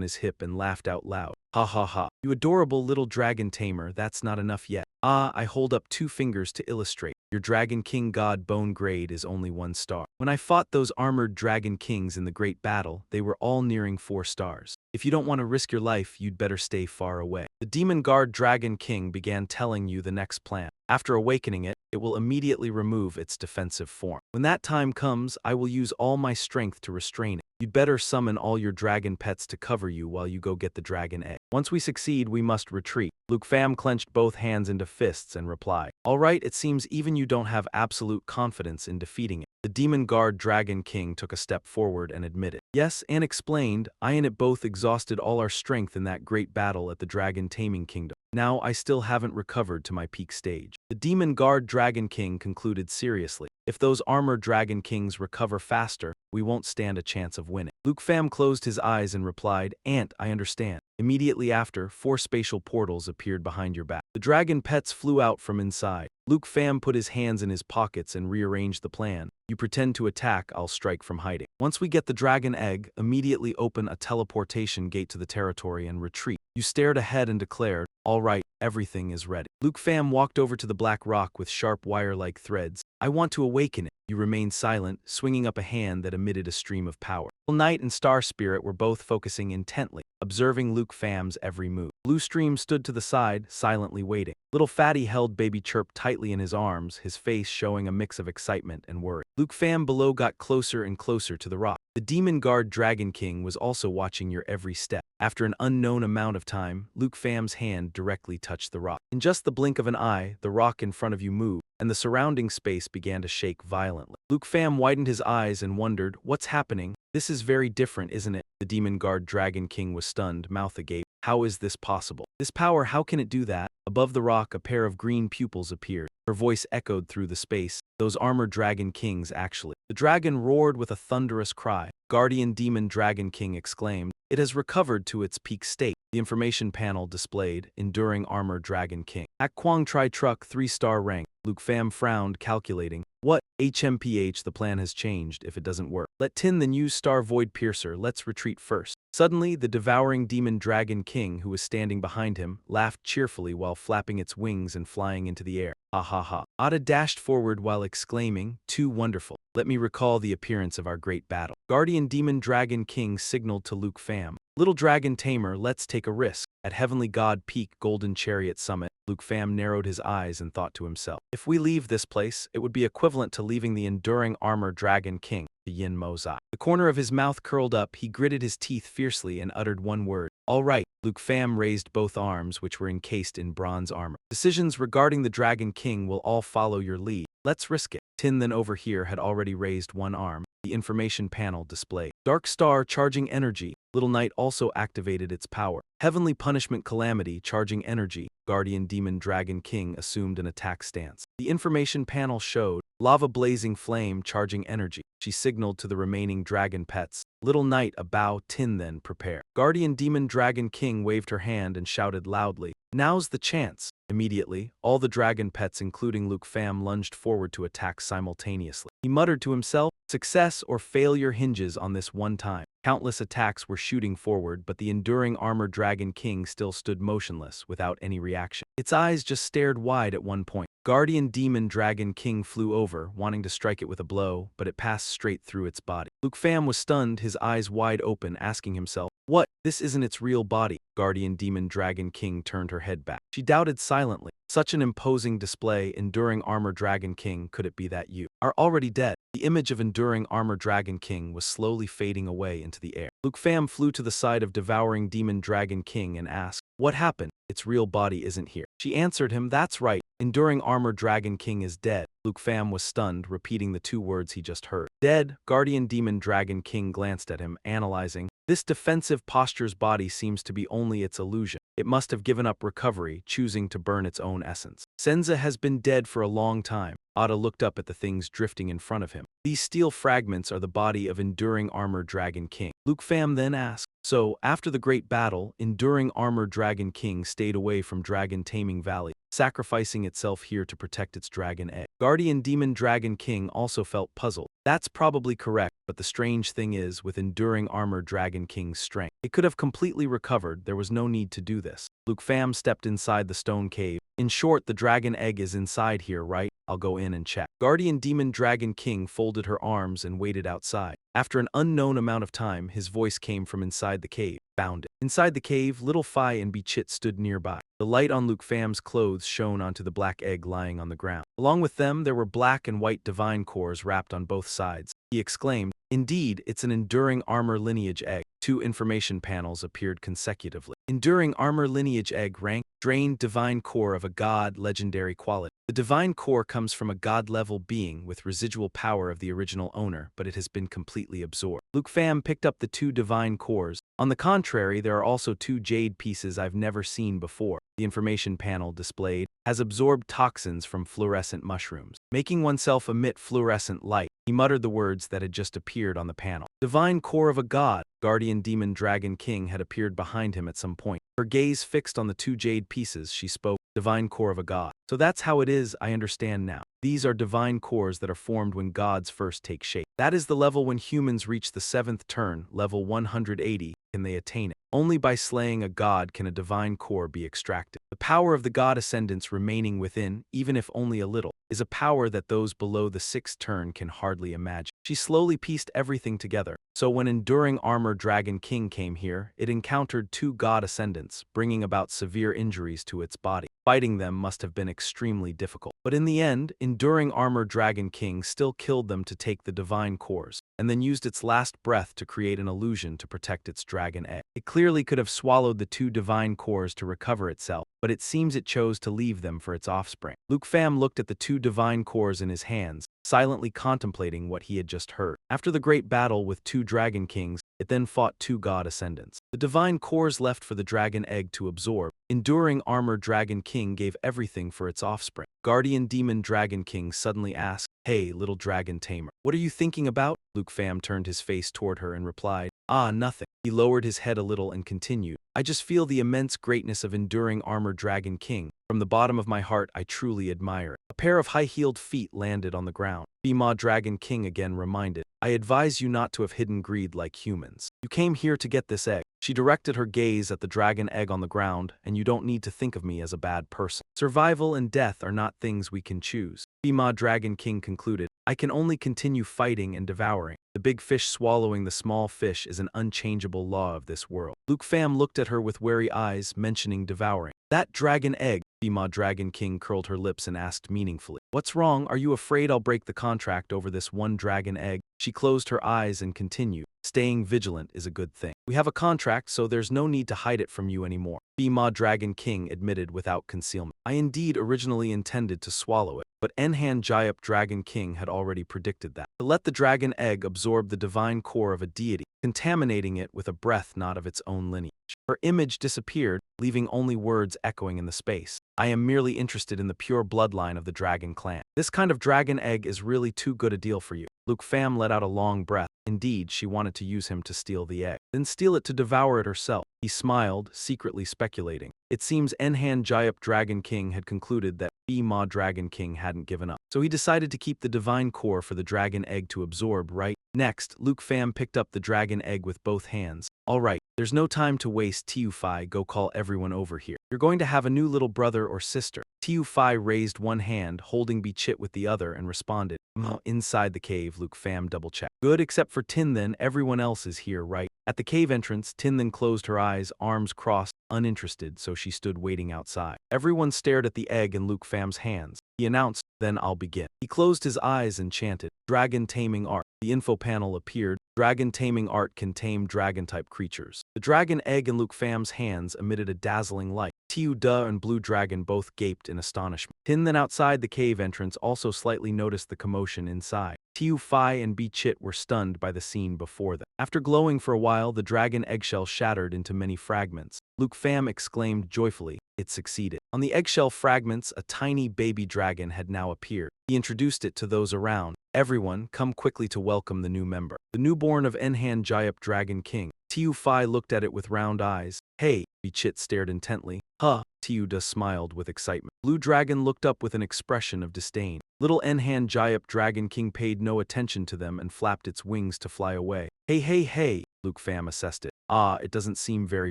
his hip and laughed out loud. Ha ha ha. You adorable little dragon tamer, that's not enough yet. Ah, I hold up 2 fingers to illustrate. Your Dragon King God Bone grade is only 1 star. When I fought those armored Dragon Kings in the great battle, they were all nearing 4 stars. If you don't want to risk your life, you'd better stay far away. The Demon Guard Dragon King began telling you the next plan. After awakening it, it will immediately remove its defensive form. When that time comes, I will use all my strength to restrain it. You'd better summon all your dragon pets to cover you while you go get the dragon egg. Once we succeed, we must retreat. Luke Pham clenched both hands into fists and replied, all right, it seems even you don't have absolute confidence in defeating it. The Demon Guard Dragon King took a step forward and admitted, yes, and explained, I and it both exhausted all our strength in that great battle at the Dragon Taming Kingdom. Now I still haven't recovered to my peak stage. The Demon Guard Dragon King concluded seriously, if those armored Dragon Kings recover faster, we won't stand a chance of winning. Luke Pham closed his eyes and replied, Aunt, I understand. Immediately after, 4 spatial portals appeared behind your back. The dragon pets flew out from inside. Luke Pham put his hands in his pockets and rearranged the plan. You pretend to attack, I'll strike from hiding. Once we get the dragon egg, immediately open a teleportation gate to the territory and retreat. You stared ahead and declared, all right, everything is ready. Luke Pham walked over to the black rock with sharp wire-like threads. I want to awaken it. You remained silent, swinging up a hand that emitted a stream of power. Knight and Star Spirit were both focusing intently, observing Luke Pham's every move. Blue Stream stood to the side, silently waiting. Little Fatty held Baby Chirp tightly in his arms, his face showing a mix of excitement and worry. Luke Pham below got closer and closer to the rock. The Demon Guard Dragon King was also watching your every step. After an unknown amount of time, Luke Pham's hand directly touched the rock. In just the blink of an eye, the rock in front of you moved, and the surrounding space began to shake violently. Luke Pham widened his eyes and wondered, what's happening? This is very different, isn't it? The Demon Guard Dragon King was stunned, mouth agape. How is this possible? This power, how can it do that? Above the rock, a pair of green pupils appeared. Her voice echoed through the space. Those armored dragon kings, actually. The dragon roared with a thunderous cry. Guardian Demon Dragon King exclaimed, "It has recovered to its peak state." The information panel displayed, Enduring Armor Dragon King. Ak Kwang Tri Truck 3-star rank. Luke Pham frowned, calculating. What? HMPH, the plan has changed if it doesn't work. Let Tin then use Star Void Piercer, let's retreat first. Suddenly, the devouring demon dragon king, who was standing behind him, laughed cheerfully while flapping its wings and flying into the air. Ha ha ha. Ada dashed forward while exclaiming, "Too wonderful. Let me recall the appearance of our great battle." Guardian Demon Dragon King signaled to Luke Pham. "Little Dragon Tamer, let's take a risk." At Heavenly God Peak Golden Chariot Summit, Luke Pham narrowed his eyes and thought to himself, "If we leave this place, it would be equivalent to leaving the Enduring Armor Dragon King, the Yin Mozai." The corner of his mouth curled up, he gritted his teeth fiercely and uttered one word. "All right." Luke Pham raised both arms, which were encased in bronze armor. "Decisions regarding the Dragon King will all follow your lead. Let's risk it." Tin then over here had already raised one arm. The information panel displayed. Dark Star charging energy. Little Knight also activated its power. Heavenly Punishment Calamity charging energy. Guardian Demon Dragon King assumed an attack stance. The information panel showed Lava Blazing Flame charging energy. She signaled to the remaining dragon pets. Little Knight a bow. Tin then prepare. Guardian Demon Dragon King waved her hand and shouted loudly, "Now's the chance." Immediately, all the dragon pets including Luke Pham lunged forward to attack simultaneously. He muttered to himself, "Success or failure hinges on this one time." Countless attacks were shooting forward, but the Enduring Armor Dragon King still stood motionless, without any reaction. Its eyes just stared wide at one point. Guardian Demon Dragon King flew over, wanting to strike it with a blow, but it passed straight through its body. Luke Pham was stunned, his eyes wide open, asking himself, "What? This isn't its real body." Guardian Demon Dragon King turned her head back. She doubted silently. Such an imposing display, Enduring Armor Dragon King, could it be that you are already dead? The image of Enduring Armor Dragon King was slowly fading away into the air. Luke Pham flew to the side of Devouring Demon Dragon King and asked, "What happened? Its real body isn't here." She answered him, "That's right. Enduring Armor Dragon King is dead." Luke Pham was stunned, repeating the two words he just heard. "Dead?" Guardian Demon Dragon King glanced at him, analyzing. This defensive posture's body seems to be only its illusion. It must have given up recovery, choosing to burn its own essence. Senza has been dead for a long time. Ada looked up at the things drifting in front of him. These steel fragments are the body of Enduring Armor Dragon King. Luke Pham then asked, "So, after the great battle, Enduring Armor Dragon King stayed away from Dragon Taming Valley, sacrificing itself here to protect its dragon egg." Guardian Demon Dragon King also felt puzzled. "That's probably correct, but the strange thing is, with Enduring Armor Dragon King's strength, it could have completely recovered. There was no need to do this." Luke Pham stepped inside the stone cave. "In short, the dragon egg is inside here, right? I'll go in and check." Guardian Demon Dragon King folded her arms and waited outside. After an unknown amount of time, his voice came from inside the cave. "Found it." Inside the cave, Little Phi and Bichit stood nearby. The light on Luke Pham's clothes shone onto the black egg lying on the ground. Along with them, there were black and white divine cores wrapped on both sides. He exclaimed, "Indeed, it's an Enduring Armor Lineage egg." Two information panels appeared consecutively. Enduring Armor Lineage egg rank, drained divine core of a god, legendary quality. The divine core comes from a god-level being with residual power of the original owner, but it has been completely absorbed. Luke Pham picked up the two divine cores. On the contrary, there are also two jade pieces I've never seen before. The information panel displayed has absorbed toxins from fluorescent mushrooms, making oneself emit fluorescent light. He muttered the words that had just appeared on the panel. Divine core of a god. Guardian Demon Dragon King had appeared behind him at some point. Her gaze fixed on the two jade pieces, she spoke, "Divine core of a god. So that's how it is, I understand now. These are divine cores that are formed when gods first take shape. That is the level when humans reach the 7th turn, level 180, can they attain it. Only by slaying a god can a divine core be extracted. The power of the god ascendants remaining within, even if only a little, is a power that those below the 6th turn can hardly imagine." She slowly pieced everything together. So when Enduring Armor Dragon King came here, it encountered two god ascendants, bringing about severe injuries to its body. Fighting them must have been extremely difficult. But in the end, Enduring Armor Dragon King still killed them to take the divine cores, and then used its last breath to create an illusion to protect its dragon egg. It clearly could have swallowed the two divine cores to recover itself, but it seems it chose to leave them for its offspring. Luke Pham looked at the two divine cores in his hands, silently contemplating what he had just heard. After the great battle with two dragon kings, It then fought two god ascendants. The divine cores left for the dragon egg to absorb. Enduring armor Dragon King gave everything for its offspring. Guardian Demon Dragon King suddenly asked, "Hey, little dragon tamer, what are you thinking about?" Luke Pham turned his face toward her and replied, "Ah, nothing." He lowered his head a little and continued, "I just feel the immense greatness of enduring armor Dragon King. From the bottom of my heart, I truly admire it." A pair of high-heeled feet landed on the ground. Bhima Dragon King again reminded, "I advise you not to have hidden greed like humans. You came here to get this egg." She directed her gaze at the dragon egg on the ground, "And you don't need to think of me as a bad person. Survival and death are not things we can choose." Bhima Dragon King concluded, "I can only continue fighting and devouring. The big fish swallowing the small fish is an unchangeable law of this world." Luke Pham looked at her with wary eyes, mentioning devouring. "That dragon egg." Bhima Dragon King curled her lips and asked meaningfully, "What's wrong? Are you afraid I'll break the contract over this one dragon egg?" She closed her eyes and continued, "Staying vigilant is a good thing. We have a contract, so there's no need to hide it from you anymore." Bhima Dragon King admitted without concealment, "I indeed originally intended to swallow it, but Enhan Jayap Dragon King had already predicted that. To let the dragon egg absorb the divine core of a deity, contaminating it with a breath not of its own lineage." Her image disappeared, leaving only words echoing in the space. "I am merely interested in the pure bloodline of the dragon clan. This kind of dragon egg is really too good a deal for you." Luke Pham let out a long breath. Indeed, she wanted to use him to steal the egg, then steal it to devour it herself. He smiled, secretly speculating. It seems Enhan Jayap Dragon King had concluded that Bhima Dragon King hadn't given up, so he decided to keep the divine core for the dragon egg to absorb, right? Next, Luke Pham picked up the dragon egg with both hands. "All right, there's no time to waste. Tiu Phi, go call everyone over here. You're going to have a new little brother or sister." Tiu Phi raised one hand, holding Bichit with the other, and responded, Inside the cave." Luke Pham double-checked. "Good, except for Tin then, everyone else is here, right?" At the cave entrance, Tin then closed her eyes, arms crossed, uninterested, so she stood waiting outside. Everyone stared at the egg in Luke Pham's hands. He announced, "Then I'll begin." He closed his eyes and chanted, "Dragon Taming Art." The info panel appeared. Dragon Taming Art can tame dragon-type creatures. The dragon egg in Luke Pham's hands emitted a dazzling light. Tiu Da and Blue Dragon both gaped in astonishment. Tin then outside the cave entrance also slightly noticed the commotion inside. Tiu Phi and Bichit were stunned by the scene before them. After glowing for a while, the dragon eggshell shattered into many fragments. Luke Pham exclaimed joyfully, "It succeeded." On the eggshell fragments, a tiny baby dragon had now appeared. He introduced it to those around. "Everyone, come quickly to welcome the new member, the newborn of Enhan Jayap Dragon King." Tiu Phi looked at it with round eyes. "Hey," Bichit stared intently. "Huh." Tiu Da smiled with excitement. Blue Dragon looked up with an expression of disdain. Little Enhan Jayap Dragon King paid no attention to them and flapped its wings to fly away. "Hey, hey, hey," Luke Pham assessed it. "Ah, it doesn't seem very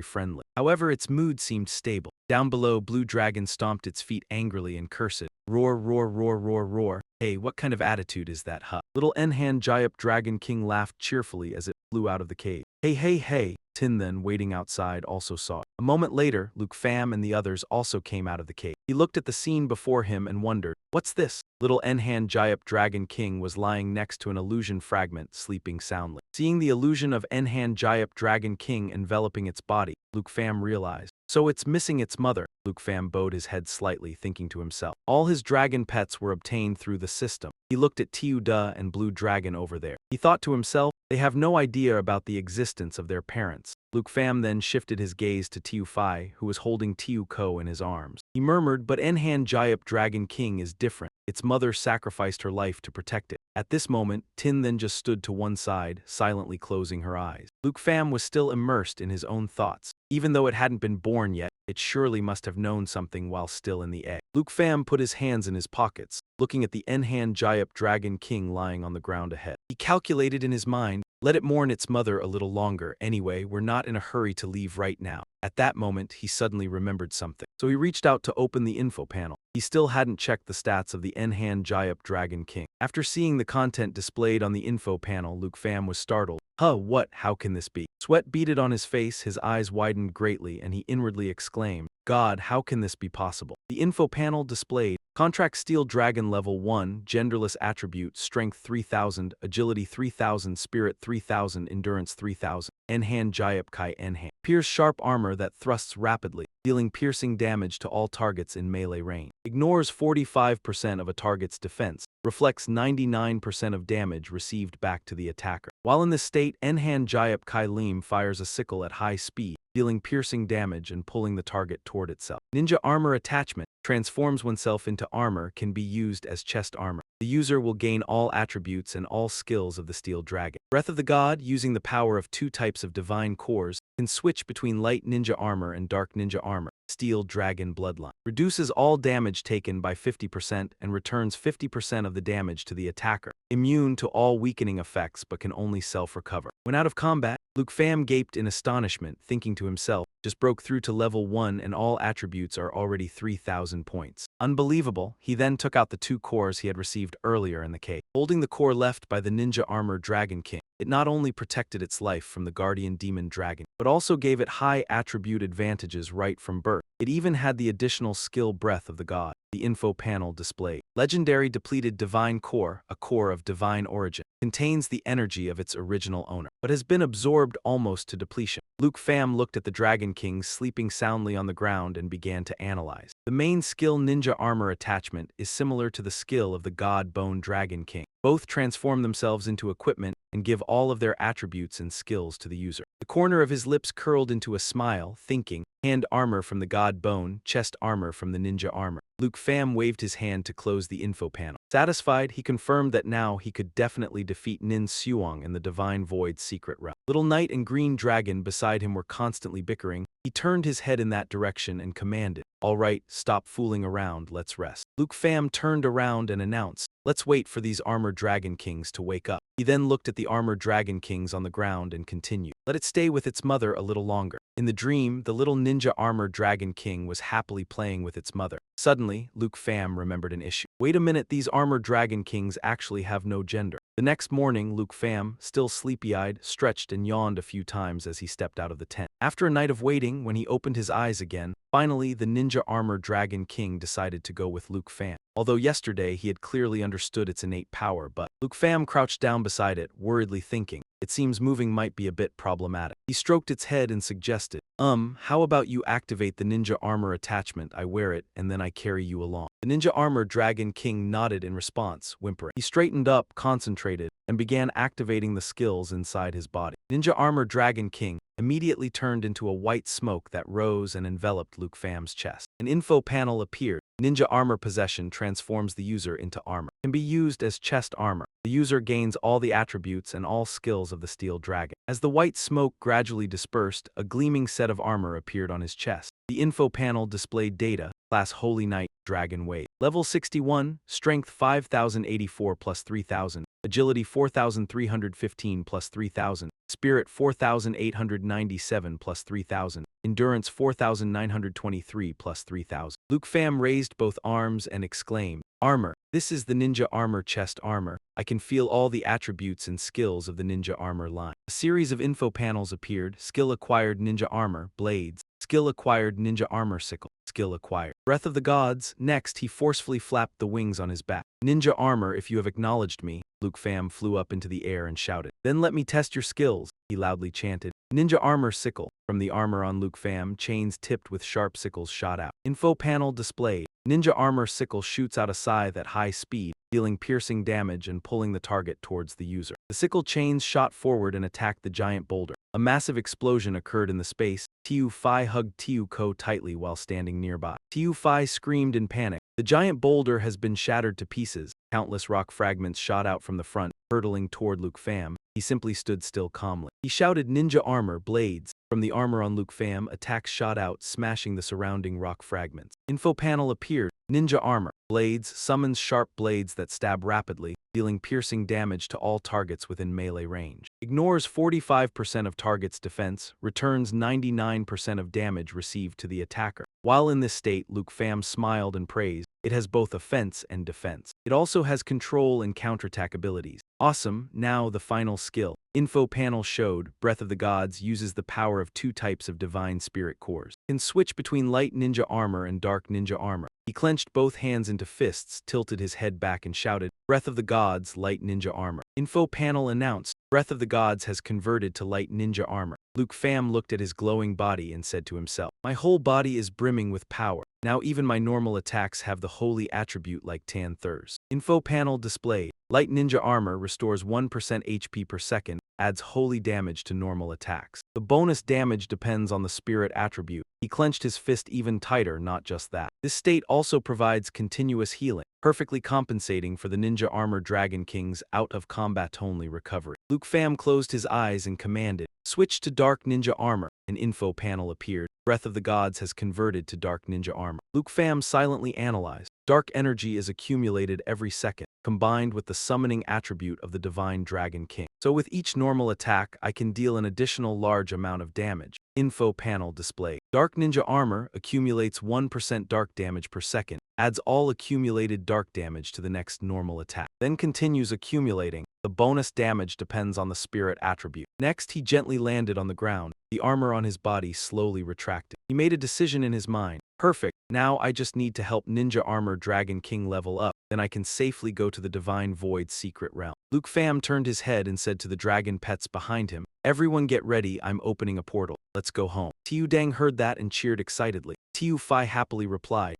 friendly." However, its mood seemed stable. Down below, Blue Dragon stomped its feet angrily and cursed. "Roar, roar, roar, roar, roar. Hey, what kind of attitude is that, huh?" Little Enhan Jayap Dragon King laughed cheerfully as it flew out of the cave. "Hey, hey, hey." Tin then, waiting outside, also saw it. A moment later, Luke Pham and the others also came out of the cave. He looked at the scene before him and wondered, "What's this?" Little Enhan Jayap Dragon King was lying next to an illusion fragment, sleeping soundly. Seeing the illusion of Enhan Jayap Dragon King enveloping its body, Luke Pham realized, "So it's missing its mother." Luke Pham bowed his head slightly, thinking to himself. All his dragon pets were obtained through the system. He looked at Tiu Da and Blue Dragon over there. He thought to himself, they have no idea about the existence of their parents. Luke Pham then shifted his gaze to Tiu Phi, who was holding Tiu Ko in his arms. He murmured, "But Enhan Jayap Dragon King is different. Its mother sacrificed her life to protect it." At this moment, Tin then just stood to one side, silently closing her eyes. Luke Pham was still immersed in his own thoughts. Even though it hadn't been born yet, it surely must have known something while still in the egg. Luke Pham put his hands in his pockets, looking at the Enhan Jayap Dragon King lying on the ground ahead. He calculated in his mind, let it mourn its mother a little longer. Anyway, we're not in a hurry to leave right now. At that moment, he suddenly remembered something. So he reached out to open the info panel. He still hadn't checked the stats of the Enhan Jayap Dragon King. After seeing the content displayed on the info panel, Luke Pham was startled. "Huh, what? How can this be?" Sweat beaded on his face, his eyes widened greatly, and he inwardly exclaimed, "God, how can this be possible?" The info panel displayed, Contract Steel Dragon Level 1, Genderless Attribute, Strength 3000, Agility 3000, Spirit 3000, Endurance 3000, Enhan Jayap Kai Enhan. Appears sharp armor that thrusts rapidly, dealing piercing damage to all targets in melee range. Ignores 45% of a target's defense, reflects 99% of damage received back to the attacker. While in this state, Enhan Jayap Kai Lim fires a sickle at high speed, dealing piercing damage and pulling the target toward itself. Ninja armor attachment transforms oneself into armor, can be used as chest armor. The user will gain all attributes and all skills of the Steel Dragon. Breath of the God, using the power of two types of divine cores, can switch between light ninja armor and dark ninja armor. Steel Dragon Bloodline reduces all damage taken by 50% and returns 50% of the damage to the attacker. Immune to all weakening effects but can only self-recover. When out of combat, Luke Pham gaped in astonishment, thinking to himself, just broke through to level 1 and all attributes are already 3,000 points. Unbelievable. He then took out the two cores he had received earlier in the cave. Holding the core left by the ninja armor Dragon King, it not only protected its life from the guardian demon dragon, but also gave it high attribute advantages right from birth. It even had the additional skill Breath of the God. The info panel displayed. Legendary depleted divine core, a core of divine origin, contains the energy of its original owner, but has been absorbed almost to depletion. Luke Pham looked at the Dragon King sleeping soundly on the ground and began to analyze. The main skill ninja armor attachment is similar to the skill of the God Bone Dragon King. Both transform themselves into equipment and give all of their attributes and skills to the user. The corner of his lips curled into a smile, thinking, hand armor from the God Bone, chest armor from the ninja armor. Luke Pham waved his hand to close the info panel. Satisfied, he confirmed that now he could definitely defeat Nin Suong in the Divine Void's secret realm. Little Knight and Green Dragon beside him were constantly bickering. He turned his head in that direction and commanded, "All right, stop fooling around, let's rest." Luke Pham turned around and announced, "Let's wait for these armored Dragon Kings to wake up." He then looked at the armored Dragon Kings on the ground and continued, "Let it stay with its mother a little longer." In the dream, the little ninja armored Dragon King was happily playing with its mother. Suddenly, Luke Pham remembered an issue. Wait a minute, these armored Dragon Kings actually have no gender. The next morning, Luke Pham, still sleepy-eyed, stretched and yawned a few times as he stepped out of the tent. After a night of waiting, when he opened his eyes again, finally the ninja armored Dragon King decided to go with Luke Pham. Although yesterday he had clearly understood its innate power, but Luke Pham crouched down beside it, worriedly thinking, it seems moving might be a bit problematic. He stroked its head and suggested, how about you activate the ninja armor attachment, I wear it, and then I carry you along. The ninja armor Dragon King nodded in response, whimpering. He straightened up, concentrated, and began activating the skills inside his body. Ninja armor Dragon King immediately turned into a white smoke that rose and enveloped Luke Pham's chest. An info panel appeared. Ninja armor possession transforms the user into armor. Can be used as chest armor. The user gains all the attributes and all skills of the Steel Dragon. As the white smoke gradually dispersed, a gleaming set of armor appeared on his chest. The info panel displayed data, class Holy Knight, Dragon Wave. Level 61, strength 5084 plus 3000, agility 4315 plus 3000, spirit 4897 plus 3000, endurance 4923 plus 3000. Luke Pham raised both arms and exclaimed, "Armor! This is the ninja armor chest armor. I can feel all the attributes and skills of the ninja armor line." A series of info panels appeared. Skill acquired ninja armor, blades. Skill acquired ninja armor sickle. Skill acquired. Breath of the Gods. Next, he forcefully flapped the wings on his back. "Ninja armor, if you have acknowledged me." Luke Pham flew up into the air and shouted. "Then let me test your skills," he loudly chanted. Ninja armor sickle. From the armor on Luke Pham, chains tipped with sharp sickles shot out. Info panel displayed. Ninja armor sickle shoots out a scythe at high speed, dealing piercing damage and pulling the target towards the user. The sickle chains shot forward and attacked the giant boulder. A massive explosion occurred in the space. Tiu Phi hugged Tiu Ko tightly while standing nearby. Tiu Phi screamed in panic. The giant boulder has been shattered to pieces. Countless rock fragments shot out from the front, hurtling toward Luke Pham. He simply stood still calmly. He shouted, "Ninja armor, blades." From the armor on Luke Pham, attacks shot out, smashing the surrounding rock fragments. Info panel appeared. Ninja armor, blades, summons sharp blades that stab rapidly, dealing piercing damage to all targets within melee range. Ignores 45% of target's defense, returns 99% of damage received to the attacker. While in this state, Luke Pham smiled and praised, it has both offense and defense. It also has control and counterattack abilities. Awesome. Now the final skill. Info panel showed, Breath of the Gods uses the power of two types of divine spirit cores. Can switch between light ninja armor and dark ninja armor. He clenched both hands into fists, tilted his head back and shouted, "Breath of the Gods, light ninja armor." Info panel announced, Breath of the Gods has converted to light ninja armor. Luke Pham looked at his glowing body and said to himself, "My whole body is brimming with power. Now even my normal attacks have the holy attribute like Tan Thur's." Info panel displayed. Light Ninja Armor restores 1% HP per second, adds holy damage to normal attacks. The bonus damage depends on the spirit attribute. He clenched his fist even tighter, not just that. This state also provides continuous healing, perfectly compensating for the Ninja Armor Dragon King's out-of-combat-only recovery. Luke Pham closed his eyes and commanded, "Switch to Dark Ninja Armor." An info panel appeared. Breath of the Gods has converted to Dark Ninja Armor. Luke Pham silently analyzed. Dark energy is accumulated every second, combined with the summoning attribute of the Divine Dragon King. So with each normal attack, I can deal an additional large amount of damage. Info panel displayed. Dark Ninja Armor accumulates 1% dark damage per second, adds all accumulated dark damage to the next normal attack, then continues accumulating. The bonus damage depends on the spirit attribute. Next, he gently landed on the ground. The armor on his body slowly retracted. He made a decision in his mind. Perfect. Now I just need to help Ninja Armor Dragon King level up. Then I can safely go to the Divine Void secret realm. Luke Pham turned his head and said to the dragon pets behind him, "Everyone get ready, I'm opening a portal. Let's go home." Tiu Dang heard that and cheered excitedly. Tiu Phi happily replied,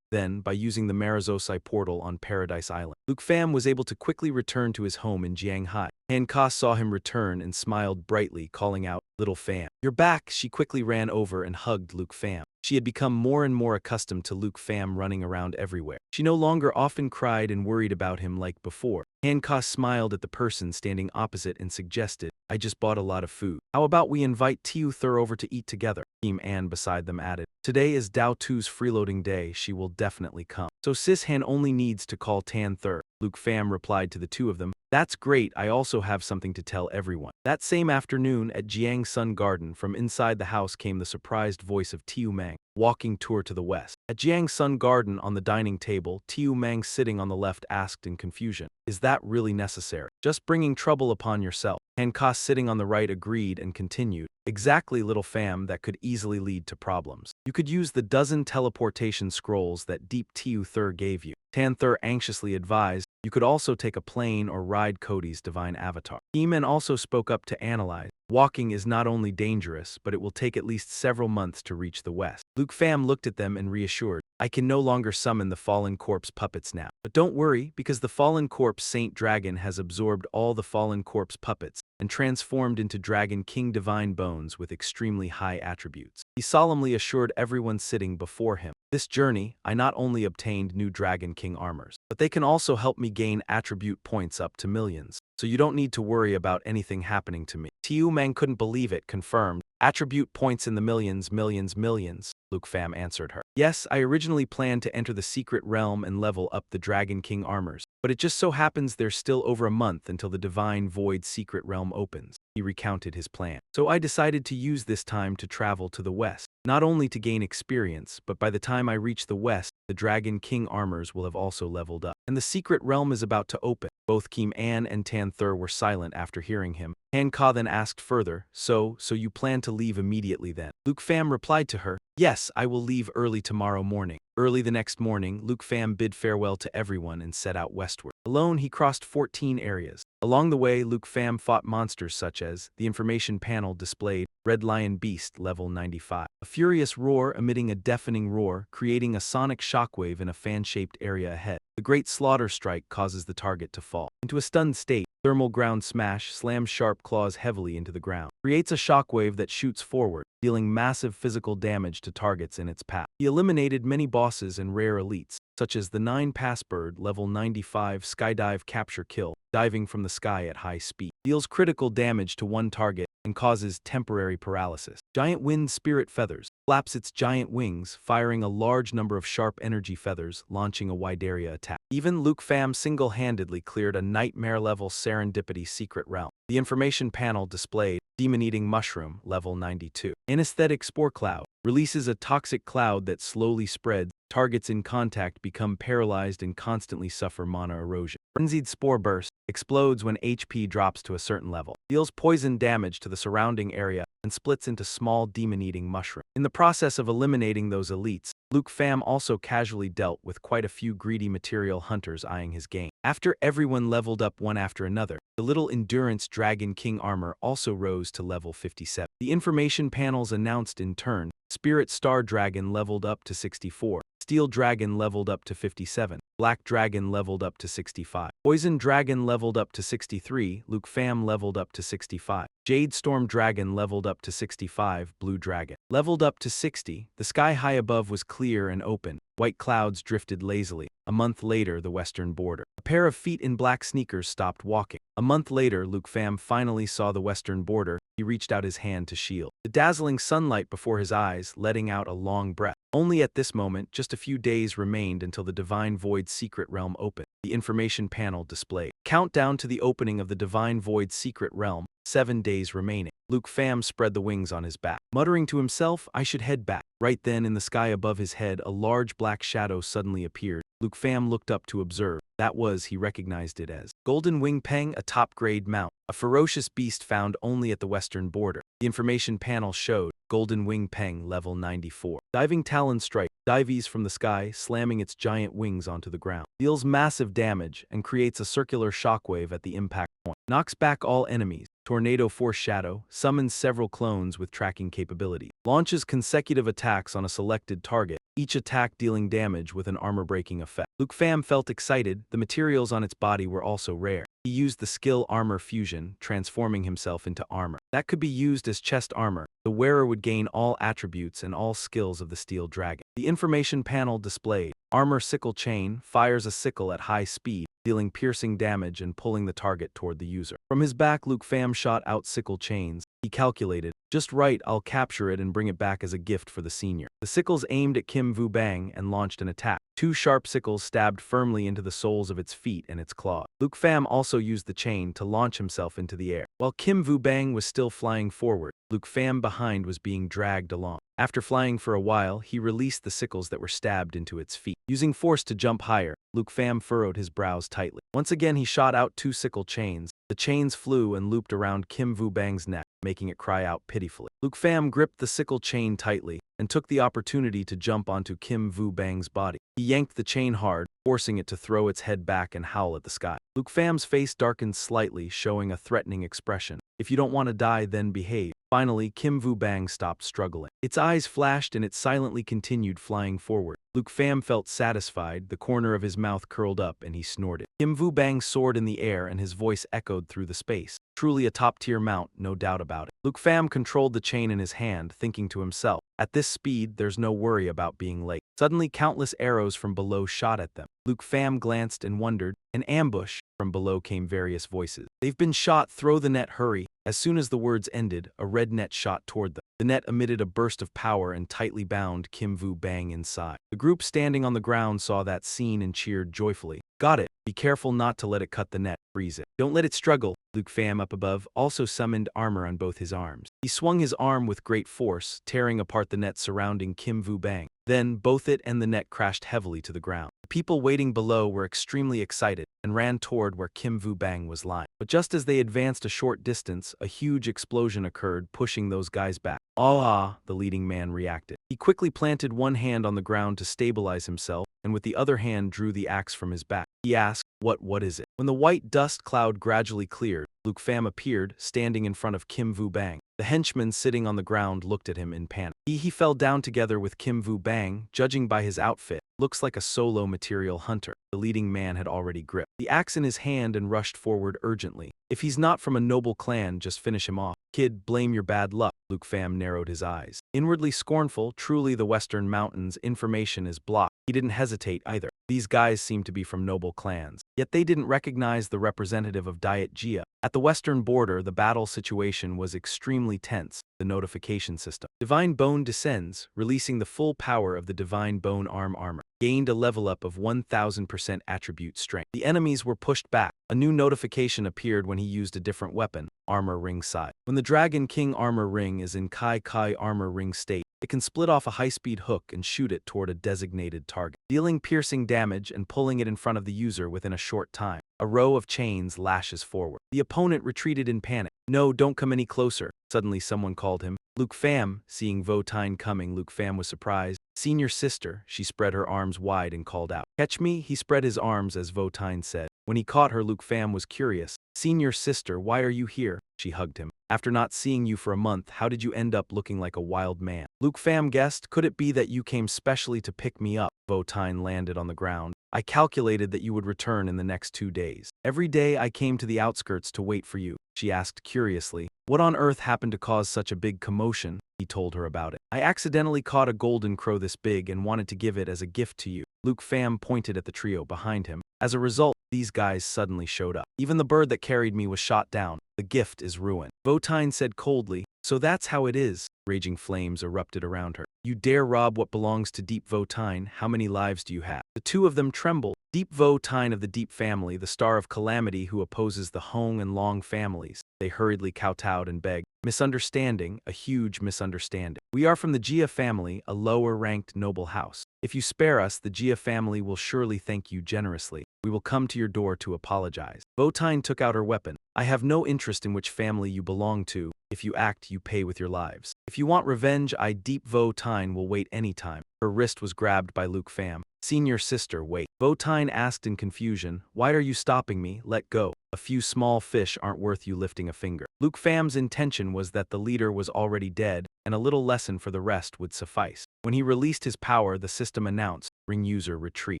Then, by using the Marazosai portal on Paradise Island, Luke Pham was able to quickly return to his home in Jianghai. Han Ka saw him return and smiled brightly, calling out, "Little Pham, you're back." She quickly ran over and hugged Luke Pham. She had become more and more accustomed to Luke Pham running around everywhere. She no longer often cried and worried about him like before. Han Ka smiled at the person standing opposite and suggested, "I just bought a lot of food. How about we invite Tiu Thur over to eat together?" Kim An beside them added, "Today is Dao Tu's freeloading day, she will definitely come. So Sis Han only needs to call Tan Thur." Luke Pham replied to the two of them, "That's great, I also have something to tell everyone." That same afternoon at Jiang Sun Garden, from inside the house came the surprised voice of Tiu Mang, walking toward to the west. At Jiang Sun Garden on the dining table, Tiu Mang sitting on the left asked in confusion, "Is that really necessary? Just bringing trouble upon yourself." Han Ka sitting on the right agreed and continued, "Exactly, Little Pham, that could easily lead to problems. You could use the dozen teleportation scrolls that Deep Tiu Thur gave you." Tan Thur anxiously advised, "You could also take a plane or ride Cody's divine avatar." Eamon also spoke up to analyze, "Walking is not only dangerous, but it will take at least several months to reach the west." Luke Pham looked at them and reassured, "I can no longer summon the Fallen Corpse puppets now. But don't worry, because the Fallen Corpse Saint Dragon has absorbed all the Fallen Corpse puppets and transformed into Dragon King Divine Bones with extremely high attributes." He solemnly assured everyone sitting before him, "This journey, I not only obtained new Dragon King armors, but they can also help me gain attribute points up to millions. So you don't need to worry about anything happening to me." Tiu Mang couldn't believe it, confirmed, "Attribute points in the millions, millions, millions." Luke Pham answered her, "Yes, I originally planned to enter the secret realm and level up the Dragon King armors, but it just so happens there's still over a month until the Divine Void secret realm opens." He recounted his plan. "So I decided to use this time to travel to the west, not only to gain experience, but by the time I reach the west, the Dragon King armors will have also leveled up, and the secret realm is about to open." Both Kim An and Tan Thur were silent after hearing him. Han Ka then asked further, So you plan to leave immediately then?" Luke Pham replied to her, "Yes, I will leave early tomorrow morning." Early the next morning, Luke Pham bid farewell to everyone and set out westward. Alone, he crossed 14 areas. Along the way, Luke Pham fought monsters such as, the information panel displayed, Red Lion Beast level 95. A furious roar emitting a deafening roar, creating a sonic shockwave in a fan-shaped area ahead. The Great Slaughter Strike causes the target to fall into a stunned state. Thermal Ground Smash slams sharp claws heavily into the ground, creates a shockwave that shoots forward, dealing massive physical damage to targets in its path. He eliminated many bosses and rare elites, such as the 9 Passbird level 95 Skydive Capture Kill, diving from the sky at high speed, deals critical damage to one target and causes temporary paralysis. Giant Wind Spirit Feathers flaps its giant wings, firing a large number of sharp energy feathers, launching a wide area attack. Even Luke Pham single-handedly cleared a nightmare-level Serendipity secret realm. The information panel displayed Demon-Eating Mushroom level 92. Anesthetic Spore Cloud releases a toxic cloud that slowly spreads. Targets in contact become paralyzed and constantly suffer mana erosion. Frenzied Spore Burst explodes when HP drops to a certain level, deals poison damage to the surrounding area, and splits into small demon-eating mushrooms. In the process of eliminating those elites, Luke Pham also casually dealt with quite a few greedy material hunters eyeing his game. After everyone leveled up one after another, the little Endurance Dragon King armor also rose to level 57. The information panels announced in turn, Spirit Star Dragon leveled up to 64, Steel Dragon leveled up to 57, Black Dragon leveled up to 65, Poison Dragon leveled up to 63, Luke Pham leveled up to 65, Jade Storm Dragon leveled up to 65, Blue Dragon leveled up to 60. The sky high above was clear and open. White clouds drifted lazily. A month later, the western border. A pair of feet in black sneakers stopped walking. A month later, Luke Pham finally saw the western border. He reached out his hand to shield the dazzling sunlight before his eyes, letting out a long breath. Only at this moment, just a few days remained until the Divine Void Secret Realm opened. The information panel displayed. Countdown to the opening of the Divine Void Secret Realm, 7 days remaining. Luke Pham spread the wings on his back. Muttering to himself, I should head back. Right then, in the sky above his head, a large black shadow suddenly appeared. Luke Pham looked up to observe. That was, he recognized it as Golden Wing Peng, a top-grade mount, a ferocious beast found only at the western border. The information panel showed Golden Wing Peng level 94. Diving Talon Strike dives from the sky, slamming its giant wings onto the ground. Deals massive damage and creates a circular shockwave at the impact point. Knocks back all enemies. Tornado Force Shadow summons several clones with tracking capability. Launches consecutive attacks on a selected target, each attack dealing damage with an armor-breaking effect. Luke Pham felt excited. The materials on its body were also rare. He used the skill Armor Fusion, transforming himself into armor. That could be used as chest armor. The wearer would gain all attributes and all skills of the Steel Dragon. The information panel displayed. Armor Sickle Chain fires a sickle at high speed, dealing piercing damage and pulling the target toward the user. From his back, Luke Pham shot out sickle chains. He calculated, just right, I'll capture it and bring it back as a gift for the senior. The sickles aimed at Kim Vu Bang and launched an attack. 2 sharp sickles stabbed firmly into the soles of its feet and its claws. Luke Pham also used the chain to launch himself into the air. While Kim Vu Bang was still flying forward, Luke Pham behind was being dragged along. After flying for a while, he released the sickles that were stabbed into its feet. Using force to jump higher, Luke Pham furrowed his brows tightly. Once again, he shot out 2 sickle chains. The chains flew and looped around Kim Vu Bang's neck, making it cry out pitifully. Luke Pham gripped the sickle chain tightly and took the opportunity to jump onto Kim Vu Bang's body. He yanked the chain hard, forcing it to throw its head back and howl at the sky. Luke Pham's face darkened slightly, showing a threatening expression. If you don't want to die, then behave. Finally, Kim Vu Bang stopped struggling. Its eyes flashed and it silently continued flying forward. Luke Pham felt satisfied, the corner of his mouth curled up and he snorted. Kim Vu Bang soared in the air and his voice echoed through the space. Truly a top-tier mount, no doubt about it. Luke Pham controlled the chain in his hand, thinking to himself, at this speed, there's no worry about being late. Suddenly, countless arrows from below shot at them. Luke Pham glanced and wondered. An ambush. From below came various voices. They've been shot, throw the net, hurry. As soon as the words ended, a red net shot toward them. The net emitted a burst of power and tightly bound Kim Vu Bang inside. The group standing on the ground saw that scene and cheered joyfully. Got it. Be careful not to let it cut the net. Freeze it. Don't let it struggle. Luke Pham up above also summoned armor on both his arms. He swung his arm with great force, tearing apart the net surrounding Kim Vu Bang. Then, both it and the net crashed heavily to the ground. The people waiting below were extremely excited and ran toward where Kim Vu Bang was lying. But just as they advanced a short distance, a huge explosion occurred, pushing those guys back. Ah, the leading man reacted. He quickly planted one hand on the ground to stabilize himself, and with the other hand drew the axe from his back. He asked, What is it? When the white dust cloud gradually cleared, Luke Pham appeared, standing in front of Kim Vu Bang. The henchman sitting on the ground looked at him in panic. He fell down together with Kim Vu Bang, judging by his outfit. Looks like a solo material hunter. The leading man had already gripped the axe in his hand and rushed forward urgently. If he's not from a noble clan, just finish him off. Kid, blame your bad luck. Luke Pham narrowed his eyes. Inwardly scornful, truly the Western Mountains information is blocked. He didn't hesitate either. These guys seemed to be from noble clans. Yet they didn't recognize the representative of Diet Jia. At the western border, the battle situation was extremely tense. The notification system. Divine Bone descends, releasing the full power of the Divine Bone armor. Gained a level up of 1000% attribute strength. The enemies were pushed back. A new notification appeared when he used a different weapon, Armor Ring side. When the Dragon King Armor Ring is in Kai Armor Ring state, it can split off a high-speed hook and shoot it toward a designated target, dealing piercing damage and pulling it in front of the user within a short time. A row of chains lashes forward. The opponent retreated in panic. No, don't come any closer. Suddenly someone called him. Luke Pham. Seeing Votine coming, Luke Pham was surprised. Senior sister, she spread her arms wide and called out. Catch me? He spread his arms as Votine said. When he caught her, Luke Pham was curious. "Senior sister, why are you here?" She hugged him. "After not seeing you for a month, how did you end up looking like a wild man?" Luke Pham guessed. "Could it be that you came specially to pick me up?" Votine landed on the ground. "I calculated that you would return in the next 2 days. Every day I came to the outskirts to wait for you," she asked curiously. "What on earth happened to cause such a big commotion?" He told her about it. "I accidentally caught a golden crow this big and wanted to give it as a gift to you." Luke Pham pointed at the trio behind him. "As a result, these guys suddenly showed up. Even the bird that carried me was shot down. The gift is ruined." Votine said coldly. "So that's how it is." Raging flames erupted around her. "You dare rob what belongs to Deep Votine? How many lives do you have?" The two of them trembled. Deep Votine of the Deep family, the star of calamity who opposes the Hong and Long families. They hurriedly kowtowed and begged. "Misunderstanding, a huge misunderstanding. We are from the Jia family, a lower-ranked noble house. If you spare us, the Jia family will surely thank you generously. We will come to your door to apologize." Votine took out her weapon. "I have no interest in which family you belong to. If you act, you pay with your lives. If you want revenge, I, Deep Votine, will wait any time." Her wrist was grabbed by Luke Pham. "Senior sister, wait." Votine asked in confusion. "Why are you stopping me? Let go. A few small fish aren't worth you lifting a finger." Luke Pham's intention was that the leader was already dead, and a little lesson for the rest would suffice. When he released his power, the system announced, "Ring user retreat.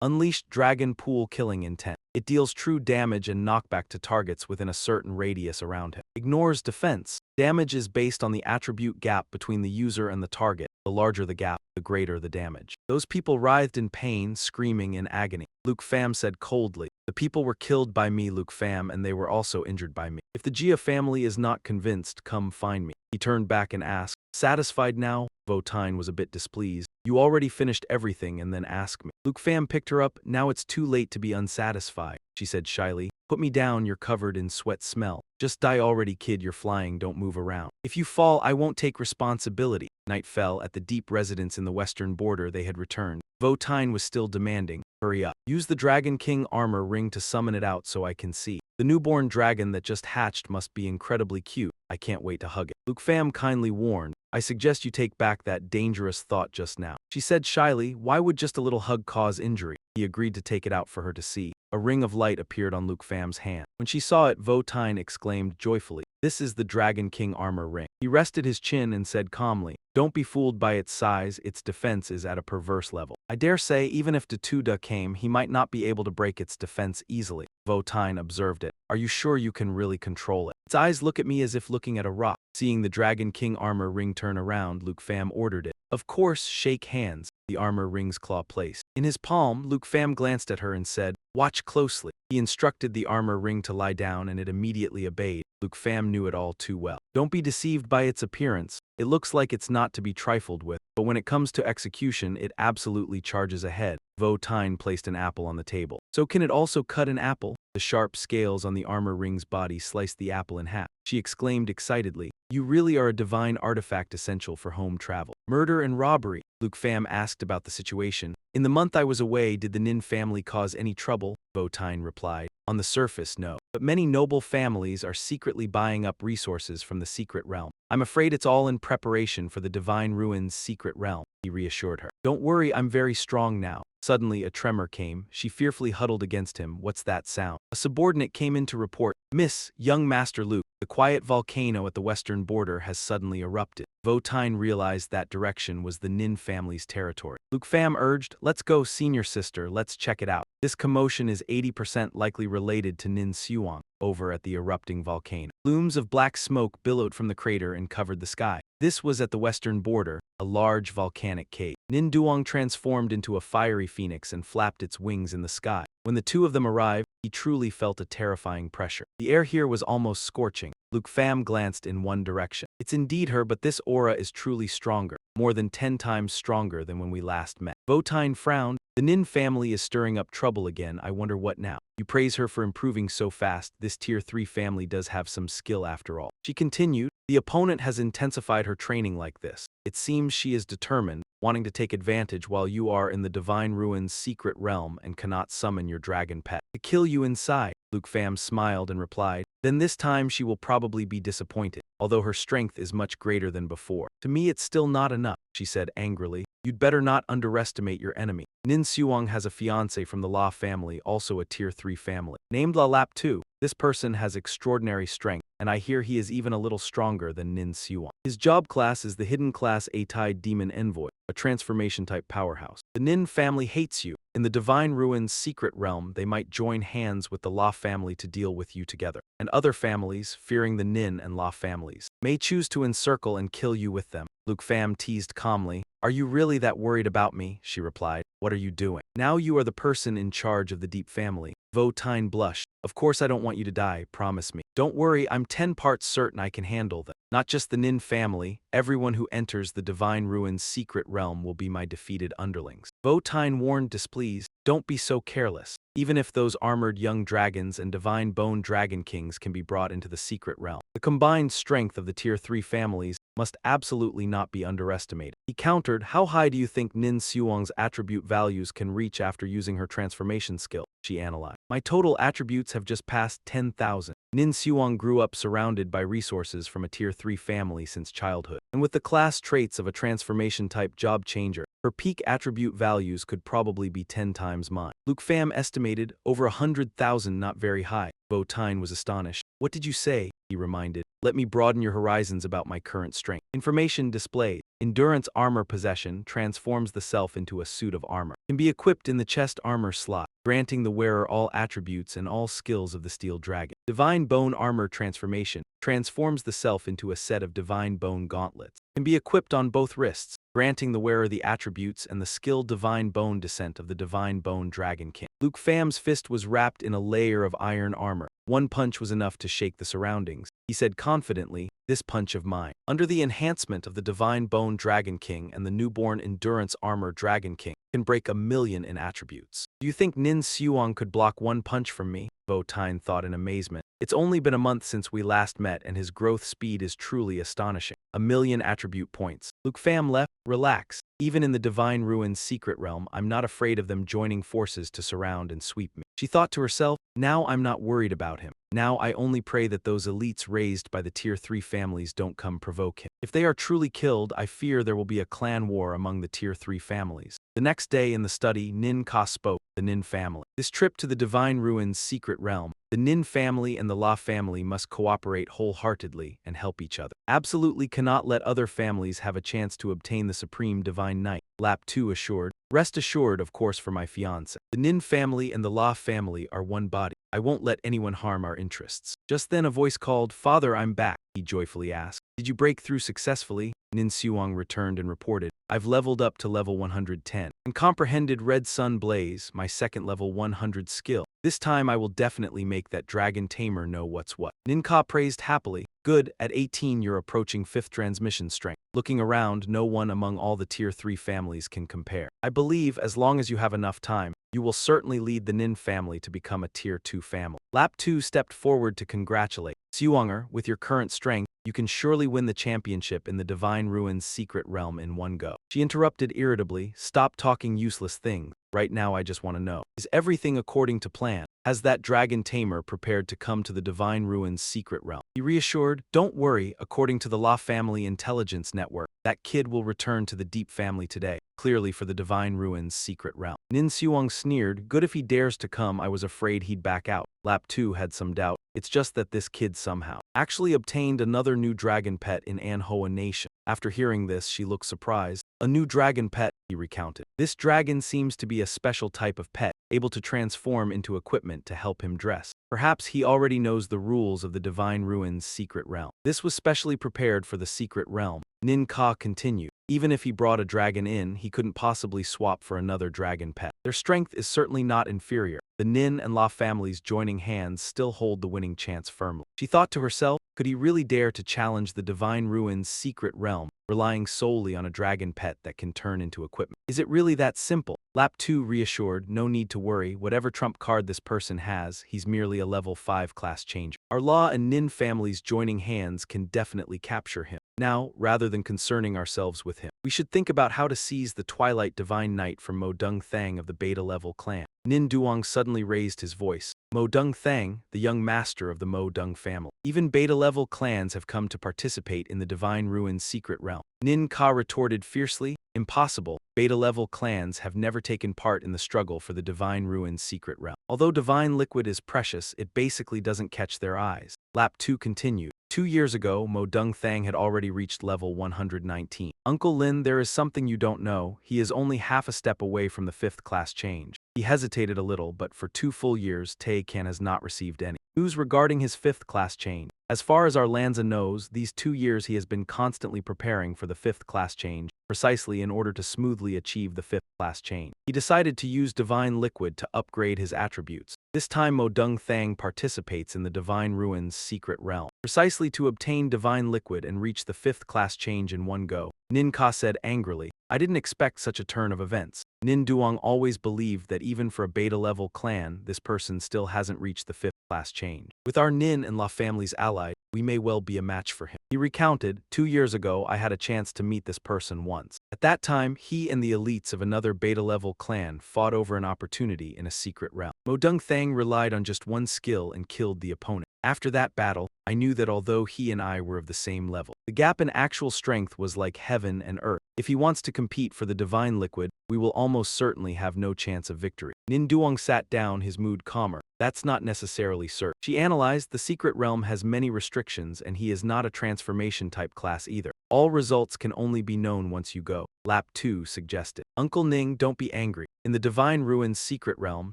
Unleashed dragon pool killing intent. It deals true damage and knockback to targets within a certain radius around him. Ignores defense. Damage is based on the attribute gap between the user and the target. The larger the gap, the greater the damage." Those people writhed in pain, screaming in agony. Luke Pham said coldly, "The people were killed by me, Luke Pham, and they were also injured by me. If the Jia family is not convinced, come find me." He turned back and asked, "Satisfied now?" Votine was a bit displeased. "You already finished everything and then ask me." Luke Pham picked her up. "Now it's too late to be unsatisfied," she said shyly. "Put me down, you're covered in sweat smell. Just die already, kid, you're flying, don't move around. If you fall, I won't take responsibility." Night fell. At the Deep residence in the western border they had returned. Votine was still demanding, "Hurry up. Use the Dragon King armor ring to summon it out so I can see. The newborn dragon that just hatched must be incredibly cute. I can't wait to hug it." Luke Pham kindly warned, "I suggest you take back that dangerous thought just now." She said shyly, "Why would just a little hug cause injury?" He agreed to take it out for her to see. A ring of light appeared on Luke Pham's hand. When she saw it, Votine exclaimed joyfully, "This is the Dragon King armor ring." He rested his chin and said calmly, "Don't be fooled by its size, its defense is at a perverse level. I dare say even if Datuda came, he might not be able to break its defense easily." Votine observed it. "Are you sure you can really control it? Its eyes look at me as if looking at a rock." Seeing the Dragon King armor ring turn around, Luke Pham ordered it. "Of course, shake hands." The armor ring's claw placed in his palm, Luke Pham glanced at her and said, "Watch closely." He instructed the armor ring to lie down and it immediately obeyed. Luke Pham knew it all too well. Don't be deceived by its appearance. It looks like it's not to be trifled with, but when it comes to execution, it absolutely charges ahead. Votine placed an apple on the table. "So can it also cut an apple?" The sharp scales on the armor ring's body sliced the apple in half. She exclaimed excitedly, "You really are a divine artifact essential for home travel." "Murder and robbery?" Luke Pham asked about the situation. "In the month I was away, did the Nin family cause any trouble?" Votine replied. "On the surface, no. But many noble families are secretly buying up resources from the secret realm. I'm afraid it's all in preparation for the Divine Ruin's secret realm," he reassured her. "Don't worry, I'm very strong now." Suddenly a tremor came. She fearfully huddled against him. "What's that sound?" A subordinate came in to report, "Miss, young Master Luke, the quiet volcano at the western border has suddenly erupted." Votine realized that direction was the Nin family's territory. Luke Pham urged, "Let's go, senior sister, let's check it out. This commotion is 80% likely related to Nin Suang." Over at the erupting volcano, plumes of black smoke billowed from the crater and covered the sky. This was at the western border, a large volcanic cave. Nin Duong transformed into a fiery phoenix and flapped its wings in the sky. When the two of them arrived, he truly felt a terrifying pressure. The air here was almost scorching. Luke Pham glanced in one direction. "It's indeed her, but this aura is truly stronger. More than 10 times stronger than when we last met." Votine frowned. "The Nin family is stirring up trouble again. I wonder what now." "You praise her for improving so fast. This Tier 3 family does have some skill after all." She continued, "The opponent has intensified her training like this. It seems she is determined, wanting to take advantage while you are in the Divine Ruin's secret realm and cannot summon your dragon pet to kill you inside." Luke Pham smiled and replied, "Then this time she will probably be disappointed, although her strength is much greater than before. To me it's still not enough," she said angrily. You'd better not underestimate your enemy. Nin Suong has a fiancé from the La family, also a Tier 3 family. Named La Lap 2, this person has extraordinary strength, and I hear he is even a little stronger than Nin Suong. His job class is the hidden class A-Tide Demon Envoy, a transformation-type powerhouse. The Nin family hates you. In the Divine Ruins secret realm, they might join hands with the La family to deal with you together. And other families, fearing the Nin and La families, may choose to encircle and kill you with them. Luke Pham teased calmly. Are you really that worried about me? She replied. What are you doing? Now you are the person in charge of the Deep family. Vo Tine blushed. Of course I don't want you to die, promise me. Don't worry, I'm 10 parts certain I can handle them. Not just the Nin family, everyone who enters the Divine Ruins secret realm will be my defeated underlings. Vo Tine warned displeased, don't be so careless. Even if those armored young dragons and divine bone dragon kings can be brought into the secret realm, the combined strength of the Tier 3 families must absolutely not be underestimated. He countered, how high do you think Nin Suong's attribute values can reach after using her transformation skill? She analyzed. My total attributes have just passed 10,000. Nin Suong grew up surrounded by resources from a Tier 3 family since childhood, and with the class traits of a transformation-type job changer, her peak attribute values could probably be 10 times mine. Luke Pham estimated over 100,000, not very high. Vo Tine was astonished. What did you say? He reminded. Let me broaden your horizons about my current strength. Information displayed. Endurance armor possession transforms the self into a suit of armor. Can be equipped in the chest armor slot, granting the wearer all attributes and all skills of the steel dragon. Divine bone armor transformation transforms the self into a set of divine bone gauntlets. Can be equipped on both wrists, granting the wearer the attributes and the skill divine bone descent of the divine bone dragon king. Luke Pham's fist was wrapped in a layer of iron armor. One punch was enough to shake the surroundings. He said confidently, this punch of mine. Under the enhancement of the divine bone dragon king and the newborn endurance armor dragon king, can break 1,000,000 in attributes. Do you think Nin Suong could block one punch from me? Vo Tine thought in amazement. It's only been a month since we last met and his growth speed is truly astonishing. 1,000,000 attribute points. Luke Pham left. Relax. Even in the Divine Ruins secret realm, I'm not afraid of them joining forces to surround and sweep me. She thought to herself, now I'm not worried about him. Now I only pray that those elites raised by the Tier 3 families don't come provoke him. If they are truly killed, I fear there will be a clan war among the Tier 3 families. The next day in the study, Nin Ka spoke, the Nin family. This trip to the Divine Ruins secret realm, the Nin family and the La family must cooperate wholeheartedly and help each other. Absolutely cannot let other families have a chance to obtain the supreme divine knight. Lap 2 assured. Rest assured, of course, for my fiancé. The Nin family and the La family are one body. I won't let anyone harm our interests. Just then a voice called, Father, I'm back, he joyfully asked. Did you break through successfully? Nin Suong returned and reported, I've leveled up to level 110 and comprehended Red Sun Blaze, my second level 100 skill. This time I will definitely make that dragon Tamer know what's what. Nin Ka praised happily. Good, at 18 you're approaching 5th transmission strength. Looking around, no one among all the Tier 3 families can compare. I believe, as long as you have enough time, you will certainly lead the Nin family to become a Tier 2 family. Lap 2 stepped forward to congratulate. Suonger, with your current strength, you can surely win the championship in the Divine Ruins secret realm in one go. She interrupted irritably, stop talking useless things. Right now I just want to know, is everything according to plan? Has that dragon Tamer prepared to come to the Divine Ruins secret realm? He reassured, don't worry, according to the La Family Intelligence Network, that kid will return to the Deep family today, clearly for the Divine Ruins secret realm. Nin Suong sneered, good if he dares to come, I was afraid he'd back out. Lap 2 had some doubt. It's just that this kid somehow actually obtained another new dragon pet in Manhwa Nation. After hearing this, she looked surprised. A new dragon pet, he recounted. This dragon seems to be a special type of pet, able to transform into equipment to help him dress. Perhaps he already knows the rules of the Divine Ruins secret realm. This was specially prepared for the secret realm. Nin Ka continued. Even if he brought a dragon in, he couldn't possibly swap for another dragon pet. Their strength is certainly not inferior. The Nin and La families joining hands still hold the winning chance firmly. She thought to herself, could he really dare to challenge the Divine Ruins secret realm, relying solely on a dragon pet that can turn into equipment? Is it really that simple? Lap 2 reassured, no need to worry, whatever trump card this person has, he's merely a level 5 class changer. Our Law and Nin families joining hands can definitely capture him. Now, rather than concerning ourselves with him, we should think about how to seize the Twilight Divine Knight from Mo Dung Thang of the Beta level clan. Nin Duong suddenly raised his voice. Mo Dung Thang, the young master of the Mo Dung family. Even Beta level clans have come to participate in the Divine Ruin's secret realm. Nin Ka retorted fiercely, impossible. Beta level clans have never taken part in the struggle for the Divine Ruin's secret realm. Although divine liquid is precious, it basically doesn't catch their eyes. Lap 2 continued. 2 years ago, Mo Dung Thang had already reached level 119. Uncle Lin, there is something you don't know. He is only half a step away from the 5th class change. He hesitated a little, but for 2 full years, Tae Kan has not received any news regarding his 5th class change. As far as our Lanza knows, these 2 years he has been constantly preparing for the 5th class change, precisely in order to smoothly achieve the 5th class change. He decided to use Divine Liquid to upgrade his attributes. This time Mo Dung Thang participates in the Divine Ruin's secret realm, precisely to obtain Divine Liquid and reach the 5th class change in one go. Nin Ka said angrily, I didn't expect such a turn of events. Nin Duong always believed that even for a beta-level clan, this person still hasn't reached the 5th class change. With our Nin and La families allied, we may well be a match for him. He recounted, 2 years ago I had a chance to meet this person once. At that time, he and the elites of another beta-level clan fought over an opportunity in a secret realm. Mo Dung Thang relied on just one skill and killed the opponent. After that battle, I knew that although he and I were of the same level, the gap in actual strength was like heaven and earth. If he wants to compete for the Divine Liquid, we will almost certainly have no chance of victory. Nin Duong sat down, his mood calmer. That's not necessarily certain. She analyzed, the secret realm has many restrictions and he is not a transformation type class either. All results can only be known once you go. Lap 2 suggested. Uncle Ning, don't be angry. In the Divine Ruin's secret realm,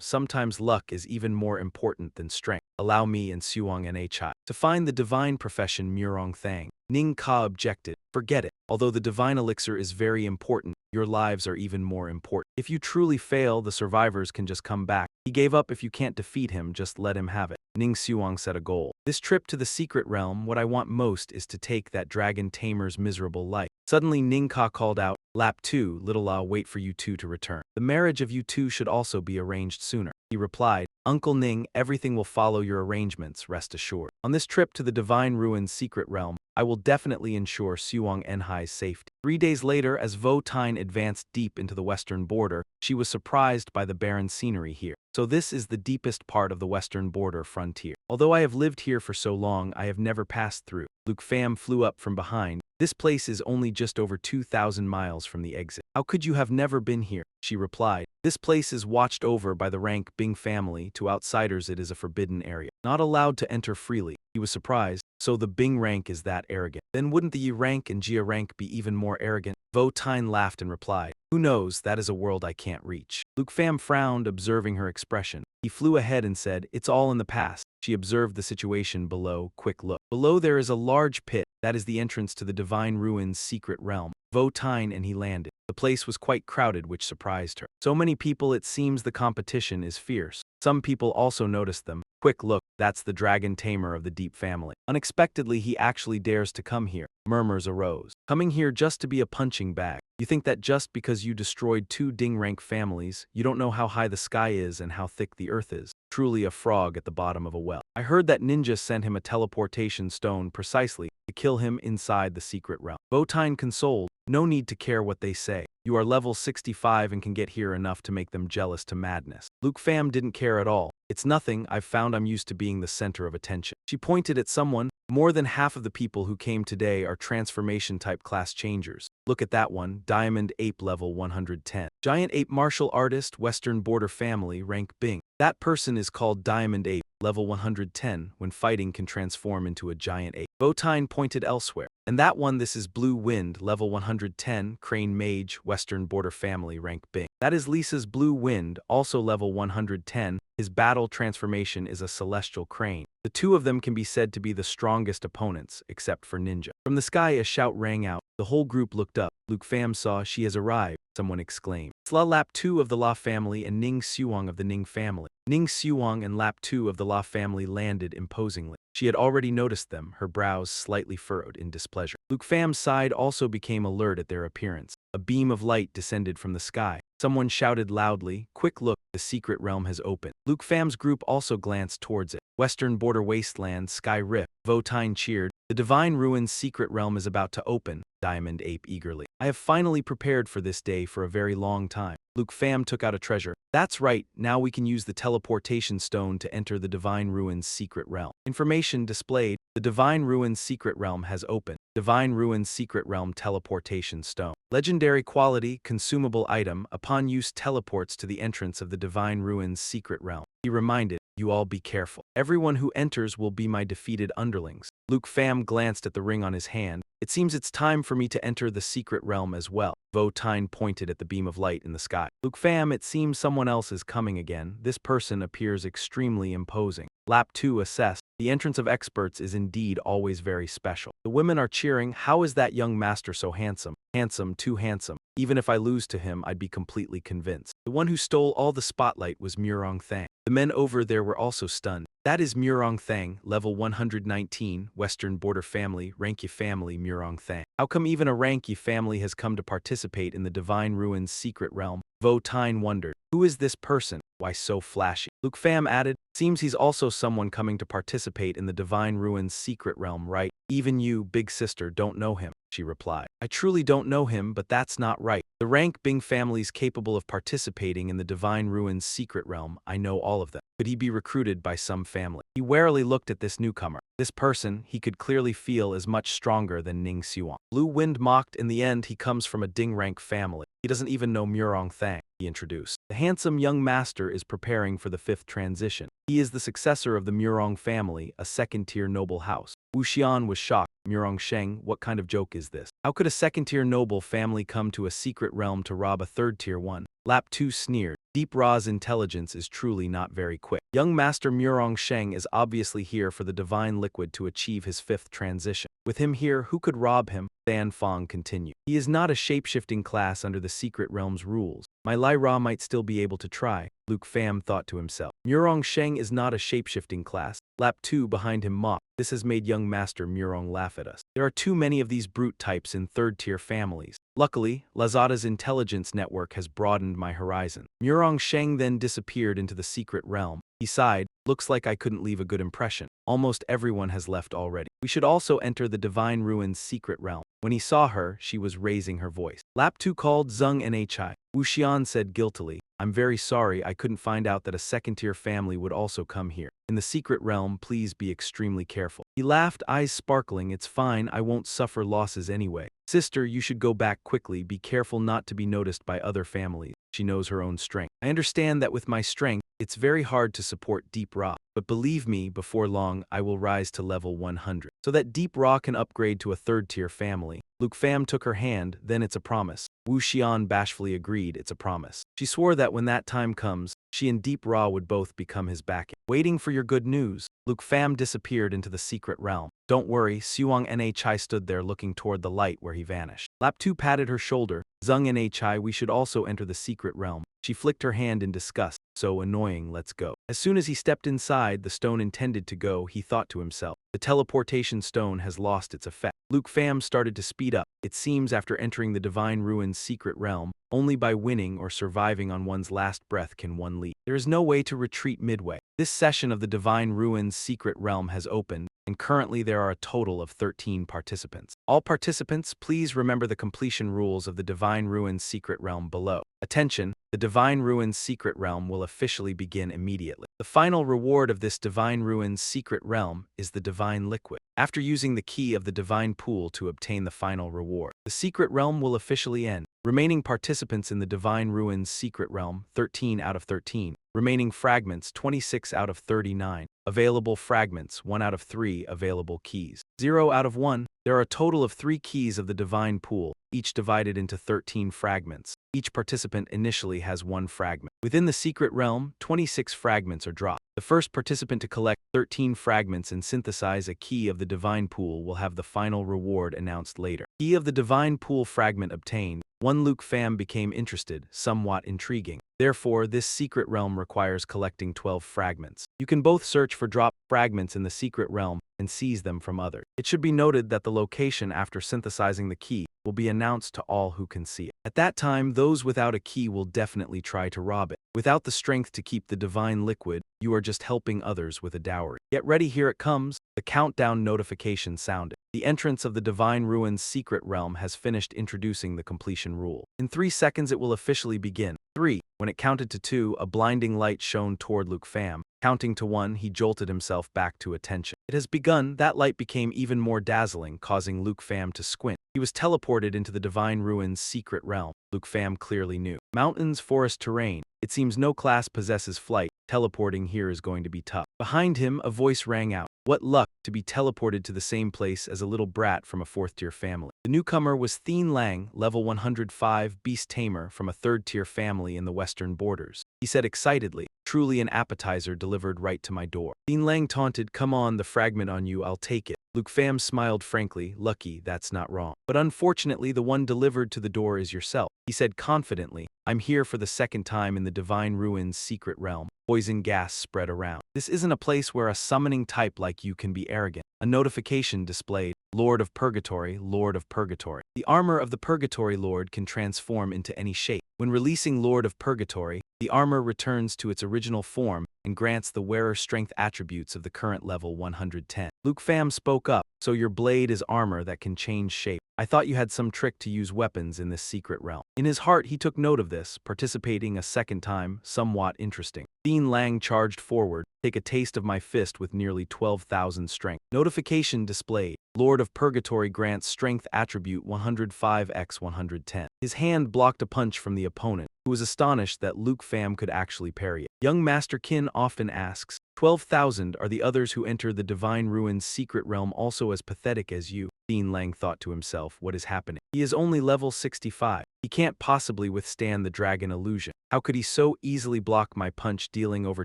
sometimes luck is even more important than strength. Allow me and Suong and Chai to find the divine profession Murong Thang. Ning Ka objected. Forget it. Although the divine elixir is very important, your lives are even more important. If you truly fail, the survivors can just come back. He gave up. If you can't defeat him, just let him have it. Ning Suong set a goal. This trip to the secret realm, what I want most is to take that dragon Tamer's miserable life. Suddenly Ning Ka called out, Lap 2, little La wait for you two to return. The marriage of you two should also be arranged sooner. He replied, Uncle Ning, everything will follow your arrangements, rest assured. On this trip to the Divine Ruin's secret realm, I will definitely ensure Suong Enhai's safety. 3 days later, as Vo Tine advanced deep into the western border, she was surprised by the barren scenery here. So this is the deepest part of the western border frontier. Although I have lived here for so long, I have never passed through. Luke Pham flew up from behind. This place is only just over 2,000 miles from the exit. How could you have never been here? She replied. This place is watched over by the rank Bing family. To outsiders it is a forbidden area, not allowed to enter freely. He was surprised. So the Bing rank is that arrogant. Then wouldn't the Yi rank and Jia rank be even more arrogant? Vo Tine laughed and replied, who knows, that is a world I can't reach. Luke Pham frowned, observing her expression. He flew ahead and said, it's all in the past. She observed the situation below. Quick look. Below there is a large pit. That is the entrance to the Divine Ruin's secret realm. Vo Tine and he landed. The place was quite crowded, which surprised her. So many people, it seems the competition is fierce. Some people also noticed them. Quick look, that's the dragon Tamer of the Deep family. Unexpectedly, he actually dares to come here. Murmurs arose. Coming here just to be a punching bag. You think that just because you destroyed 2 Ding rank families, you don't know how high the sky is and how thick the earth is. Truly a frog at the bottom of a well. I heard that ninja sent him a teleportation stone precisely to kill him inside the secret realm. Vo Tine consoled. No need to care what they say. You are level 65 and can get here enough to make them jealous to madness. Luke Pham didn't care at all. It's nothing, I've found I'm used to being the center of attention. She pointed at someone. More than half of the people who came today are transformation type class changers. Look at that one, Diamond Ape level 110. Giant Ape martial artist, Western Border family, rank Bing. That person is called Diamond Ape, level 110, when fighting can transform into a giant ape. Vo Tine pointed elsewhere. And that one, this is Blue Wind, level 110, Crane Mage, Western Border family, rank Bing. That is Lisa's Blue Wind, also level 110. His battle transformation is a celestial crane. The two of them can be said to be the strongest opponents, except for Ninja. From the sky a shout rang out. The whole group looked up. Luke Pham saw, she has arrived, someone exclaimed. It's La Lap 2 of the La family and Ning Suong of the Ning family. Ning Suong and Lap 2 of the La family landed imposingly. She had already noticed them, her brows slightly furrowed in displeasure. Luke Fam's side also became alert at their appearance. A beam of light descended from the sky. Someone shouted loudly, "Quick look, the secret realm has opened." Luke Fam's group also glanced towards it. Western border wasteland, Sky Rift. Votine cheered. "The Divine Ruins secret realm is about to open," Diamond Ape eagerly. "I have finally prepared for this day for a very long time." Luke Fam took out a treasure. "That's right, now we can use the teleportation stone to enter the Divine Ruins secret realm." Information displayed. The Divine Ruins secret realm has opened. Divine Ruins secret realm teleportation stone. Legendary quality, consumable item, upon use teleports to the entrance of the Divine Ruins secret realm. He reminded, "You all be careful. Everyone who enters will be my defeated underlings." Luke Fam glanced at the ring on his hand. "It seems it's time for me to enter the secret realm as well." Votine pointed at the beam of light in the sky. "Luke Fam, it seems someone else is coming again. This person appears extremely imposing." Lap 2 assessed. "The entrance of experts is indeed always very special." The women are cheering. "How is that young master so handsome? Handsome, too handsome. Even if I lose to him, I'd be completely convinced." The one who stole all the spotlight was Murong Thang. The men over there were also stunned. "That is Murong Thang, level 119, Western Border Family, Rankye Family, Murong Thang. How come even a Rankye family has come to participate in the Divine Ruins secret realm?" Votine wondered. "Who is this person? Why so flashy?" Luke Fam added, "Seems he's also someone coming to participate in the Divine Ruins secret realm, right?" "Even you, big sister, don't know him," she replied. "I truly don't know him, but that's not right. The rank Bing families capable of participating in the Divine Ruins secret realm, I know all of them. Could he be recruited by some family?" He warily looked at this newcomer. This person, he could clearly feel, is much stronger than Ning Xuan. Blue Wind mocked. "In the end, he comes from a Ding rank family. He doesn't even know Murong Thang," he introduced. "The handsome young master is preparing for the fifth transition. He is the successor of the Murong family, a second-tier noble house." Wu Xian was shocked. "Murong Sheng, what kind of joke is this? How could a second-tier noble family come to a secret realm to rob a third-tier one?" Lap 2 sneered. "Deep Ra's intelligence is truly not very quick. Young Master Murong Sheng is obviously here for the divine liquid to achieve his fifth transition. With him here, who could rob him?" Than Fong continued. "He is not a shape-shifting class under the secret realm's rules. My Lai Ra might still be able to try," Luke Fam thought to himself. "Murong Sheng is not a shape-shifting class." Lap 2 behind him mocked. "This has made young Master Murong laugh at us. There are too many of these brute types in third-tier families. Luckily, Lazada's intelligence network has broadened my horizon." Murong Sheng then disappeared into the secret realm. He sighed. "Looks like I couldn't leave a good impression. Almost everyone has left already. We should also enter the Divine Ruins secret realm." When he saw her, she was raising her voice. Lap 2 called Zheng Nhi. Wu Xian said guiltily, "I'm very sorry I couldn't find out that a second-tier family would also come here. In the secret realm, please be extremely careful." He laughed, eyes sparkling. "It's fine, I won't suffer losses anyway. Sister, you should go back quickly. Be careful not to be noticed by other families." She knows her own strength. "I understand that with my strength, it's very hard to support Deep Ra. But believe me, before long, I will rise to level 100. So that Deep Ra can upgrade to a third-tier family." Luke Fam took her hand. "Then it's a promise." Wu Xian bashfully agreed, "It's a promise." She swore that when that time comes, she and Deep Ra would both become his backing. "Waiting for your good news." Luke Fam disappeared into the secret realm. "Don't worry," Suang Nhi stood there looking toward the light where he vanished. Lap 2 patted her shoulder. "Zheng Nhi, we should also enter the secret realm." She flicked her hand in disgust. "So annoying, let's go." As soon as he stepped inside the stone intended to go, he thought to himself, "The teleportation stone has lost its effect." Luke Fam started to speed up. It seems after entering the Divine Ruins secret realm, only by winning or surviving on one's last breath can one leave. There is no way to retreat midway. This session of the Divine Ruins secret realm has opened, and currently there are a total of 13 participants. All participants, please remember the completion rules of the Divine Ruins secret realm below. Attention, the Divine Ruins secret realm will officially begin immediately. The final reward of this Divine Ruins secret realm is the Divine Liquid. After using the key of the Divine Pool to obtain the final reward, the secret realm will officially end. Remaining participants in the Divine Ruins secret realm, 13 out of 13. Remaining fragments, 26 out of 39. Available fragments, 1 out of 3 available keys. 0 out of 1. There are a total of 3 keys of the Divine Pool, each divided into 13 fragments. Each participant initially has 1 fragment. Within the secret realm, 26 fragments are dropped. The first participant to collect 13 fragments and synthesize a key of the Divine Pool will have the final reward announced later. Key of the Divine Pool fragment obtained. One Luke Fam became interested, somewhat intriguing. Therefore, this secret realm requires collecting 12 fragments. You can both search for drop fragments in the secret realm, and seize them from others. It should be noted that the location after synthesizing the key will be announced to all who can see it. At that time, those without a key will definitely try to rob it. Without the strength to keep the divine liquid, you are just helping others with a dowry. Get ready, here it comes. The countdown notification sounded. The entrance of the Divine Ruins secret realm has finished introducing the completion rule. In 3 seconds it will officially begin. 3. When it counted to 2, a blinding light shone toward Luke Pham. Counting to 1, he jolted himself back to attention. It has begun. That light became even more dazzling, causing Luke Pham to squint. He was teleported into the Divine Ruins secret realm. Luke Pham clearly knew. Mountains, forest, terrain. It seems no class possesses flight. Teleporting here is going to be tough. Behind him, a voice rang out. What luck to be teleported to the same place as a little brat from a 4th-tier family. The newcomer was Thien Lang, level 105, beast tamer from a 3rd-tier family in the western borders. He said excitedly, truly an appetizer delivered right to my door. Thien Lang taunted, come on, the fragment on you, I'll take it. Luke Pham smiled frankly, lucky, that's not wrong. But unfortunately, the one delivered to the door is yourself. He said confidently, I'm here for the 2nd time in the Divine Ruins secret realm. Poison gas spread around. This isn't a place where a summoning type like you can be arrogant. A notification displayed, Lord of Purgatory, Lord of Purgatory. The armor of the Purgatory Lord can transform into any shape. When releasing Lord of Purgatory, the armor returns to its original form and grants the wearer strength attributes of the current level 110. Luke Pham spoke up, so your blade is armor that can change shape. I thought you had some trick to use weapons in this secret realm. In his heart he took note of this, participating a 2nd time, somewhat interesting. Thien Lang charged forward, take a taste of my fist with nearly 12,000 strength. Notification displayed, Lord of Purgatory grants strength attribute 105x110. His hand blocked a punch from the opponent, who was astonished that Luke Pham could actually parry it. Young Master Qin often asks, 12,000 are the others who enter the Divine Ruins secret realm also as pathetic as you? Thien Lang thought to himself, what is happening? He is only level 65. He can't possibly withstand the dragon illusion. How could he so easily block my punch dealing over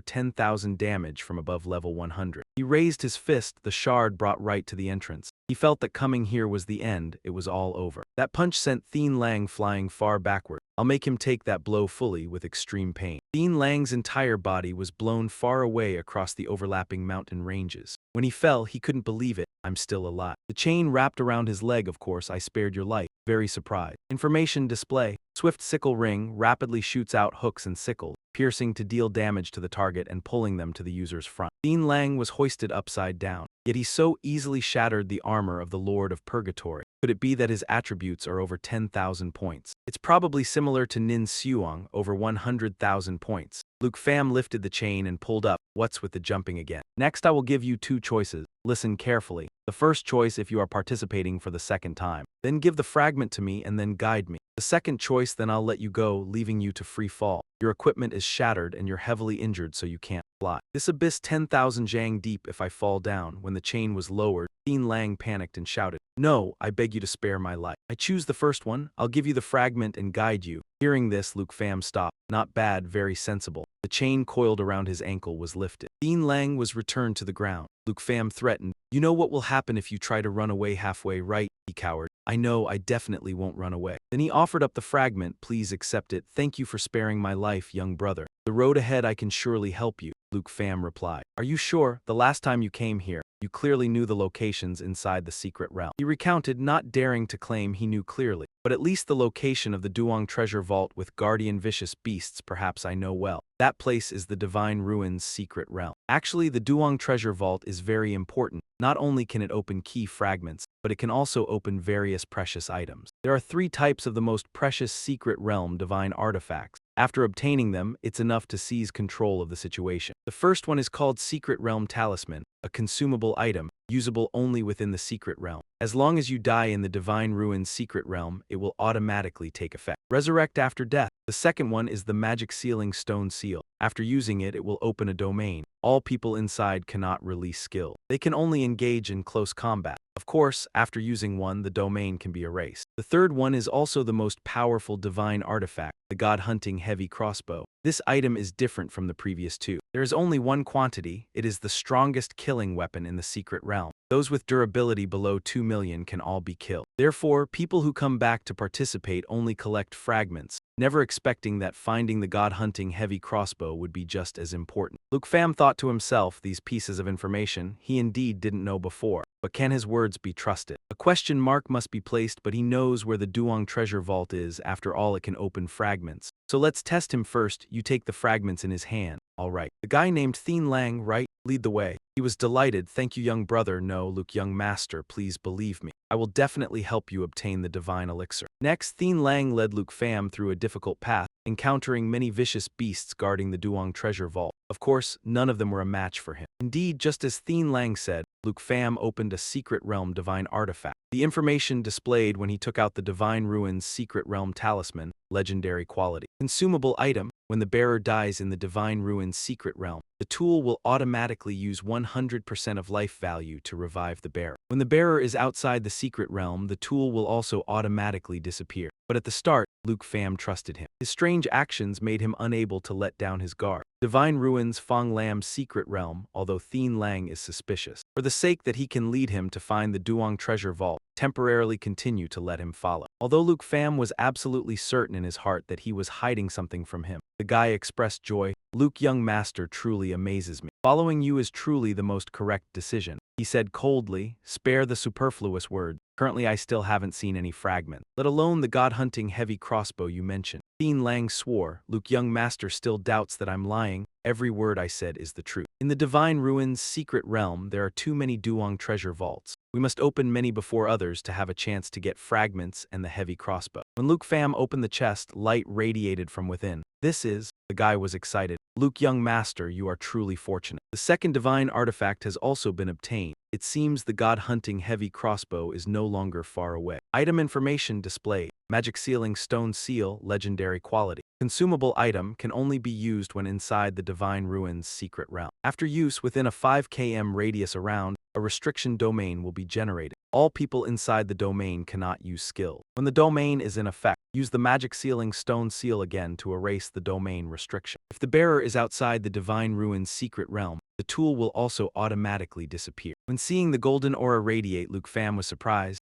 10,000 damage from above level 100? He raised his fist, the shard brought right to the entrance. He felt that coming here was the end, it was all over. That punch sent Thien Lang flying far backward. I'll make him take that blow fully with extreme pain. Thien Lang's entire body was blown far away across the overlapping mountain ranges. When he fell, he couldn't believe it. I'm still alive. The chain wrapped around his leg, of course, I spared your life. Very surprised. Information display. Swift sickle ring rapidly shoots out hooks and sickles, piercing to deal damage to the target and pulling them to the user's front. Thien Lang was hoisted upside down, yet he so easily shattered the armor of the Lord of Purgatory. Could it be that his attributes are over 10,000 points? It's probably similar to Nin Xuang, over 100,000 points. Luke Pham lifted the chain and pulled up. What's with the jumping again? Next I will give you 2 choices. Listen carefully. The first choice if you are participating for the 2nd time. Then give the fragment to me and then guide me. The second choice, then I'll let you go, leaving you to free fall. Your equipment is shattered and you're heavily injured so you can't fly. This abyss 10,000 zhang deep if I fall down. When the chain was lowered, Thien Lang panicked and shouted, no, I beg you to spare my life. I choose the first one. I'll give you the fragment and guide you. Hearing this, Luke Pham stopped. Not bad, very sensible. The chain coiled around his ankle was lifted. Thien Lang was returned to the ground. Luke Pham threatened, you know what will happen if you try to run away halfway, right? He cowered. I know, I definitely won't run away. Then he offered up the fragment. Please accept it. Thank you for sparing my life, young brother. The road ahead I can surely help you. Luke Pham replied. Are you sure? The last time you came here, you clearly knew the locations inside the secret realm. He recounted, not daring to claim he knew clearly, but at least the location of the Duong treasure vault with guardian vicious beasts perhaps I know well. That place is the Divine Ruins secret realm. Actually, the Duong treasure vault is very important. Not only can it open key fragments, but it can also open various precious items. There are 3 types of the most precious secret realm divine artifacts. After obtaining them, it's enough to seize control of the situation. The first one is called Secret Realm Talisman, a consumable item, usable only within the secret realm. As long as you die in the Divine Ruins secret realm, it will automatically take effect. Resurrect after death. The second one is the Magic Sealing Stone Seal. After using it, it will open a domain. All people inside cannot release skill. They can only engage in close combat. Of course, after using one, the domain can be erased. The third one is also the most powerful divine artifact, the God-Hunting Heavy Crossbow. This item is different from the previous 2. There is only one quantity. It is the strongest killing weapon in the secret realm. Those with durability below 2 million can all be killed. Therefore, people who come back to participate only collect fragments, never expecting that finding the god-hunting heavy crossbow would be just as important. Luke Pham thought to himself, these pieces of information he indeed didn't know before. But can his words be trusted? A question mark must be placed, but he knows where the Duong treasure vault is. After all, it can open fragments. So let's test him first. You take the fragments in his hand. All right. The guy named Thien Lang, right? Lead the way. He was delighted. Thank you, young brother. No, Luke, young master, please believe me. I will definitely help you obtain the divine elixir. Next, Thien Lang led Luke Pham through a difficult path, encountering many vicious beasts guarding the Duong treasure vault. Of course, none of them were a match for him. Indeed, just as Thien Lang said, Luke Pham opened a secret realm divine artifact. The information displayed when he took out the Divine Ruins secret realm talisman, legendary quality. Consumable item, when the bearer dies in the Divine Ruins secret realm, the tool will automatically use 100% of life value to revive the bearer. When the bearer is outside the secret realm, the tool will also automatically disappear. But at the start, Luke Pham trusted him. His strange actions made him unable to let down his guard. Divine Ruins Fong Lam's secret realm, although Thien Lang is suspicious. For the sake that he can lead him to find the Duong treasure vault, temporarily continue to let him follow. Although Luke Pham was absolutely certain in his heart that he was hiding something from him, the guy expressed joy. Luke, young master, truly amazes me. Following you is truly the most correct decision. He said coldly, spare the superfluous word. Currently I still haven't seen any fragment, let alone the god-hunting heavy crossbow you mentioned. Thien Lang swore, Luke, young master still doubts that I'm lying. Every word I said is the truth. In the Divine Ruins secret realm, there are too many Duong treasure vaults. We must open many before others to have a chance to get fragments and the heavy crossbow. When Luke Pham opened the chest, light radiated from within. The guy was excited. Luke, young master, you are truly fortunate. The second divine artifact has also been obtained. It seems the god-hunting heavy crossbow is no longer far away. Item information displayed. Magic sealing stone seal, legendary quality. Consumable item can only be used when inside the Divine Ruins secret realm. After use within a 5 km radius around, a restriction domain will be generated. All people inside the domain cannot use skill. When the domain is in effect, use the magic sealing stone seal again to erase the domain restriction. If the bearer is outside the Divine Ruins secret realm, the tool will also automatically disappear. When seeing the golden aura radiate, Luke Pham was surprised.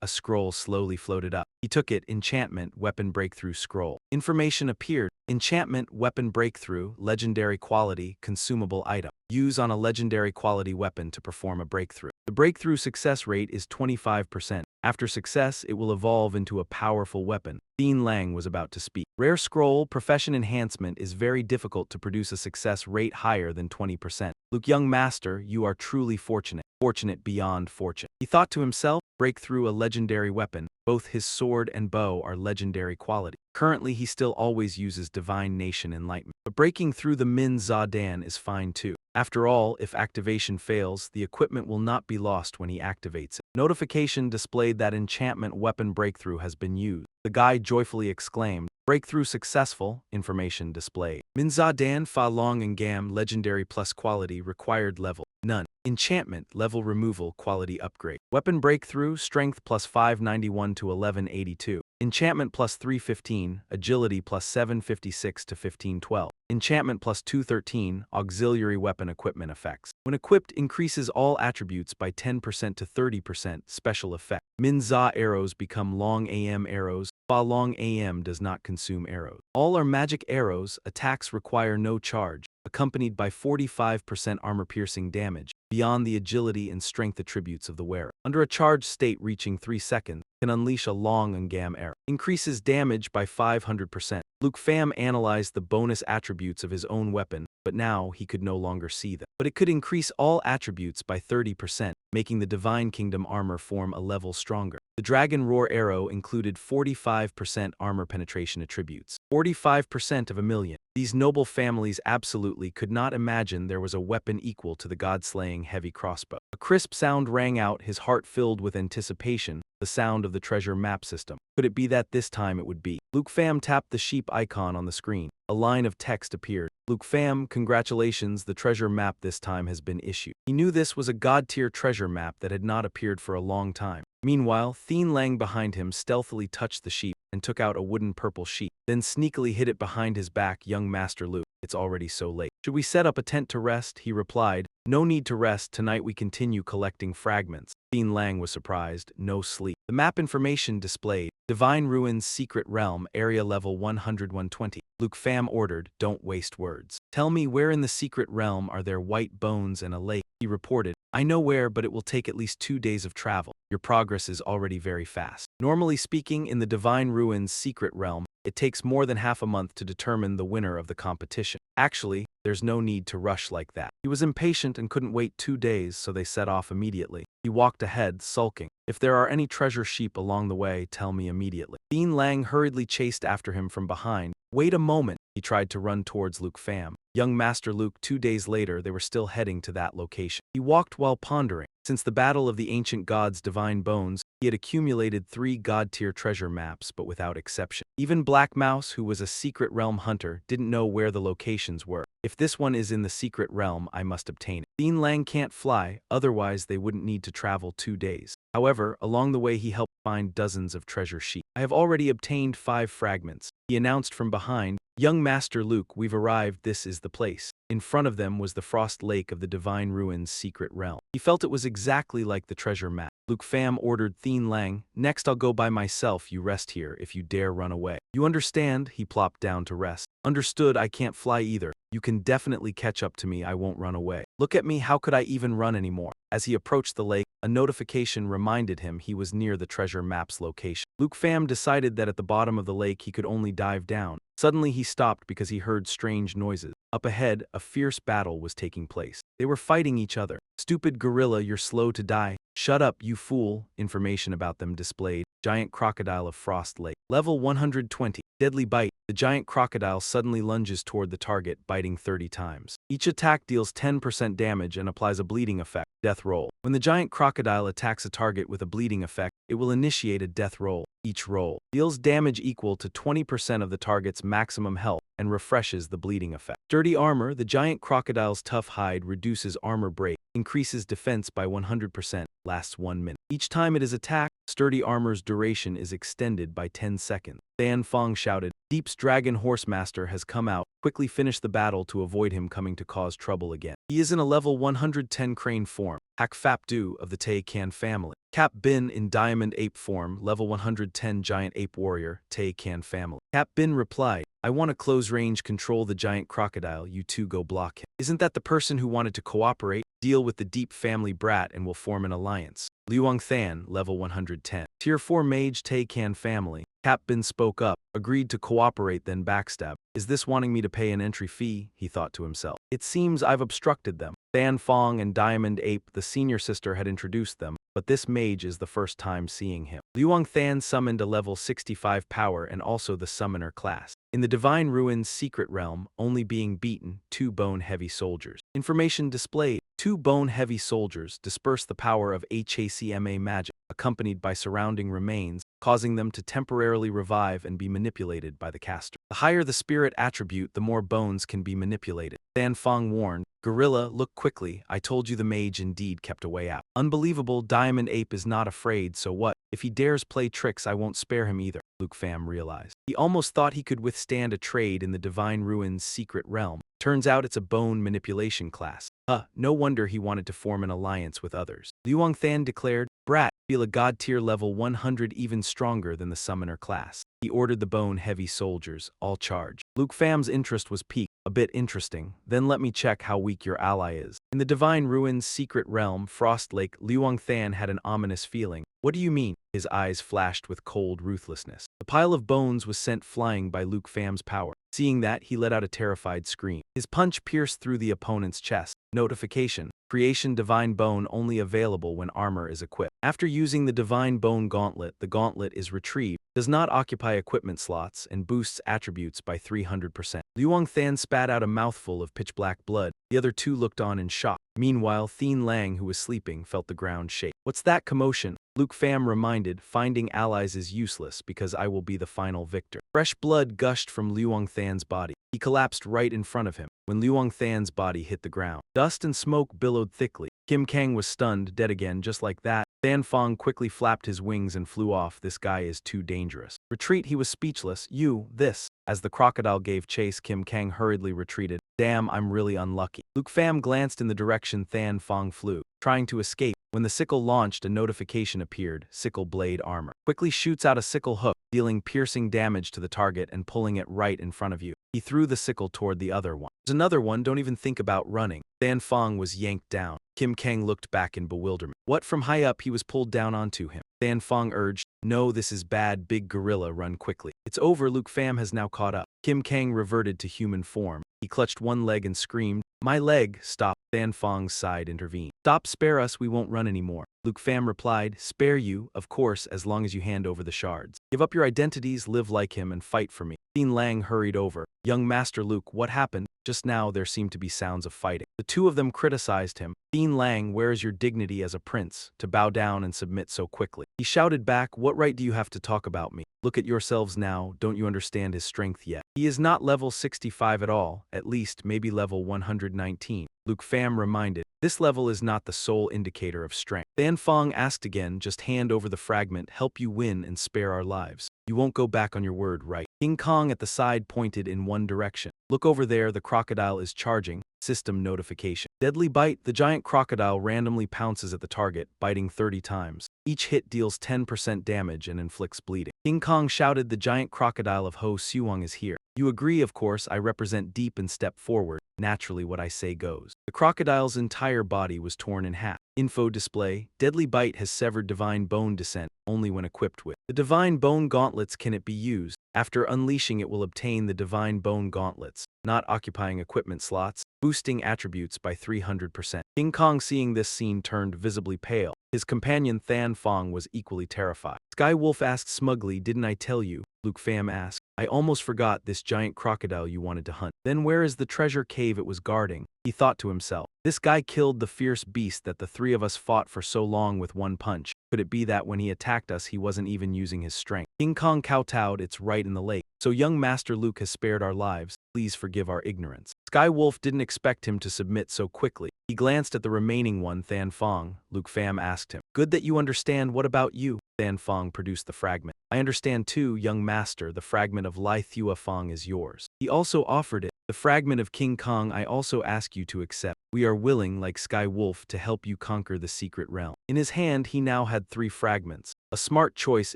A scroll slowly floated up. He took it, enchantment, weapon breakthrough scroll. Information appeared. Enchantment, weapon breakthrough, legendary quality, consumable item. Use on a legendary quality weapon to perform a breakthrough. The breakthrough success rate is 25%. After success, it will evolve into a powerful weapon. Thien Lang was about to speak. Rare scroll, profession enhancement is very difficult to produce a success rate higher than 20%. Luke, young master, you are truly fortunate. Fortunate beyond fortune. He thought to himself, break through a legendary weapon. Both his sword and bow are legendary quality. Currently, he still always uses Divine Nation Enlightenment. But breaking through the Min Za Dan is fine too. After all, if activation fails, the equipment will not be lost when he activates it. Notification displayed that enchantment weapon breakthrough has been used. The guy joyfully exclaimed, breakthrough successful, information displayed. Min Za Dan Fa Long and Gam legendary plus quality required level, none. Enchantment level removal quality upgrade. Weapon breakthrough strength plus 591 to 1182. Enchantment plus 315, agility plus 756 to 1512. Enchantment plus 213, auxiliary weapon equipment effects. When equipped, increases all attributes by 10% to 30%, special effect. Min Za arrows become long AM arrows. Fa Long AM does not consume arrows. All are magic arrows, attacks require no charge, accompanied by 45% armor-piercing damage, beyond the agility and strength attributes of the wearer. Under a charged state reaching 3 seconds, can unleash a long and gam arrow. Increases damage by 500%. Luke Pham analyzed the bonus attributes of his own weapon, but now he could no longer see them. But it could increase all attributes by 30%, making the Divine Kingdom armor form a level stronger. The Dragon Roar arrow included 45% armor penetration attributes, 45% of a million. These noble families absolutely could not imagine there was a weapon equal to the god-slaying heavy crossbow. A crisp sound rang out, his heart filled with anticipation, the sound of the treasure map system. Could it be that this time it would be? Luke Pham tapped the sheep icon on the screen. A line of text appeared. Luke Pham, congratulations, the treasure map this time has been issued. He knew this was a god-tier treasure map that had not appeared for a long time. Meanwhile, Thien Lang behind him stealthily touched the sheep and took out a wooden purple sheet, then sneakily hid it behind his back. Young Master Luke, it's already so late. Should we set up a tent to rest? He replied. No need to rest, tonight we continue collecting fragments. Dean Lang was surprised, no sleep. The map information displayed, Divine Ruins Secret Realm, Area Level 100-120. Luke Pham ordered, don't waste words. Tell me where in the secret realm are there white bones and a lake? He reported, I know where, but it will take at least 2 days of travel. Your progress is already very fast. Normally speaking, in the Divine Ruins Secret Realm, it takes more than half a month to determine the winner of the competition. Actually, there's no need to rush like that. He was impatient and couldn't wait 2 days, so they set off immediately. He walked ahead, sulking. If there are any treasure sheep along the way, tell me immediately. Dean Lang hurriedly chased after him from behind. Wait a moment. He tried to run towards Luke Pham. Young Master Luke, 2 days later, they were still heading to that location. He walked while pondering. Since the Battle of the Ancient Gods' Divine Bones, he had accumulated 3 god-tier treasure maps, but without exception. Even Black Mouse, who was a secret realm hunter, didn't know where the locations were. If this one is in the secret realm, I must obtain it. Dean Lang can't fly, otherwise they wouldn't need to travel 2 days. However, along the way he helped find dozens of treasure sheep. I have already obtained 5 fragments. He announced from behind, Young Master Luke, we've arrived, this is the place. In front of them was the frost lake of the Divine Ruins Secret Realm. He felt it was exactly like the treasure map. Luke Pham ordered Dean Lang, next I'll go by myself, you rest here if you dare run away. You understand? He plopped down to rest. Understood, I can't fly either. You can definitely catch up to me, I won't run away. Look at me, how could I even run anymore? As he approached the lake, a notification reminded him he was near the treasure map's location. Luke Pham decided that at the bottom of the lake he could only dive down. Suddenly he stopped because he heard strange noises. Up ahead, a fierce battle was taking place. They were fighting each other. Stupid gorilla, you're slow to die. Shut up, you fool. Information about them displayed. Giant crocodile of Frost Lake. Level 120. Deadly bite. The giant crocodile suddenly lunges toward the target, biting 30 times. Each attack deals 10% damage and applies a bleeding effect. Death roll. When the giant crocodile attacks a target with a bleeding effect, it will initiate a death roll. Each roll deals damage equal to 20% of the target's maximum health and refreshes the bleeding effect. Sturdy armor. The giant crocodile's tough hide reduces armor break, increases defense by 100%, lasts 1 minute. Each time it is attacked, sturdy armor's duration is extended by 10 seconds. Dan Fong shouted, Deep's Dragon Horsemaster has come out. Quickly finish the battle to avoid him coming to cause trouble again. He is in a level 110 crane form. Hak Fap Du of the Tay Can family. Cap Bin in Diamond Ape form, level 110 Giant Ape Warrior, Tay Can family. Cap Bin replied, I want to close-range control the giant crocodile, you two go block him. Isn't that the person who wanted to cooperate? Deal with the Deep family brat and we'll form an alliance. Liuang Than, level 110. Tier 4 Mage Tay Can family. Cap Bin spoke up, agreed to cooperate then backstab. Is this wanting me to pay an entry fee? He thought to himself. It seems I've obstructed them. Than Fong and Diamond Ape, the senior sister, had introduced them, but this mage is the first time seeing him. Liuang Than summoned a level 65 power and also the summoner class. In the Divine Ruins Secret Realm, only being beaten, 2 bone-heavy soldiers. Information displayed. 2 bone-heavy soldiers disperse the power of HACMA magic, accompanied by surrounding remains, causing them to temporarily revive and be manipulated by the caster. The higher the spirit attribute, the more bones can be manipulated. Than Fong warned, Gorilla, look quickly, I told you the mage indeed kept a way out. Unbelievable, Diamond Ape is not afraid, so what? If he dares play tricks, I won't spare him either, Luke Pham realized. He almost thought he could withstand a trade in the Divine Ruins Secret Realm. Turns out it's a bone manipulation class. No wonder he wanted to form an alliance with others. Liuang Than declared, Brat, feel a god tier level 100 even stronger than the summoner class. He ordered the bone-heavy soldiers, all charge. Luke Pham's interest was piqued. A bit interesting, then let me check how weak your ally is. In the Divine Ruins Secret Realm, Frost Lake, Liuang Than had an ominous feeling. What do you mean? His eyes flashed with cold ruthlessness. The pile of bones was sent flying by Luke Pham's power. Seeing that, he let out a terrified scream. His punch pierced through the opponent's chest. Notification. Creation Divine Bone only available when armor is equipped. After using the Divine Bone Gauntlet, the gauntlet is retrieved, does not occupy equipment slots, and boosts attributes by 300%. Liuang Than spat out a mouthful of pitch-black blood. The other 2 looked on in shock. Meanwhile, Dean Lang, who was sleeping, felt the ground shake. What's that commotion? Luke Pham reminded, finding allies is useless because I will be the final victor. Fresh blood gushed from Liuang Than's body. He collapsed right in front of him. When Liuang Than's body hit the ground, dust and smoke billowed thickly. Kim Kang was stunned, dead again just like that. Than Fong quickly flapped his wings and flew off. This guy is too dangerous. Retreat, he was speechless. This. As the crocodile gave chase, Kim Kang hurriedly retreated. Damn, I'm really unlucky. Luke Pham glanced in the direction Than Fong flew, trying to escape. When the sickle launched, a notification appeared. Sickle blade armor. Quickly shoots out a sickle hook, dealing piercing damage to the target and pulling it right in front of you. He threw the sickle toward the other one. There's another one, don't even think about running. Than Fong was yanked down. Kim Kang looked back in bewilderment. What? From high up, he was pulled down onto him. Than Fong urged, no, this is bad, big gorilla, run quickly. It's over, Luke Pham has now caught up. Kim Kang reverted to human form. He clutched one leg and screamed, my leg, stop. Than Fong's side intervened. Stop, spare us, we won't run anymore. Luke Pham replied, spare you, of course, as long as you hand over the shards. Give up your identities, live like him, and fight for me. Dean Lang hurried over. Young Master Luke, what happened? Just now there seemed to be sounds of fighting. The two of them criticized him. Dean Lang, where is your dignity as a prince, to bow down and submit so quickly? He shouted back, what right do you have to talk about me? Look at yourselves now, don't you understand his strength yet? He is not level 65 at all, at least maybe level 119. Luke Pham reminded, this level is not the sole indicator of strength. Than Fong asked again, just hand over the fragment, help you win and spare our lives. You won't go back on your word, right? King Kong at the side pointed in one direction. Look over there, the crocodile is charging. System notification. Deadly bite, the giant crocodile randomly pounces at the target, biting 30 times. Each hit deals 10% damage and inflicts bleeding. King Kong shouted, the giant crocodile of Ho Suong is here. You agree, of course, I represent deep and step forward. Naturally, what I say goes. The crocodile's entire body was torn in half. Info display, deadly bite has severed divine bone descent, only when equipped with the divine bone gauntlets can it be used. After unleashing it will obtain the divine bone gauntlets, not occupying equipment slots, boosting attributes by 300%. King Kong seeing this scene turned visibly pale. His companion Than Fong was equally terrified. Sky Wolf asked smugly, didn't I tell you? Luke Pham asked, I almost forgot this giant crocodile you wanted to hunt. Then where is the treasure cave it was guarding? He thought to himself, this guy killed the fierce beast that the three of us fought for so long with one punch. Could it be that when he attacked us he wasn't even using his strength? King Kong kowtowed, it's right in the lake. So young Master Luke has spared our lives, please forgive our ignorance. Sky Wolf didn't expect him to submit so quickly. He glanced at the remaining one, Than Fong. Luke Pham asked him, good that you understand, what about you? Than Fong produced the fragment. I understand too, young master, the fragment of Lai Thua Fong is yours. He also offered it. The fragment of King Kong I also ask you to accept. We are willing, like Sky Wolf, to help you conquer the secret realm. In his hand he now had 3 fragments. A smart choice.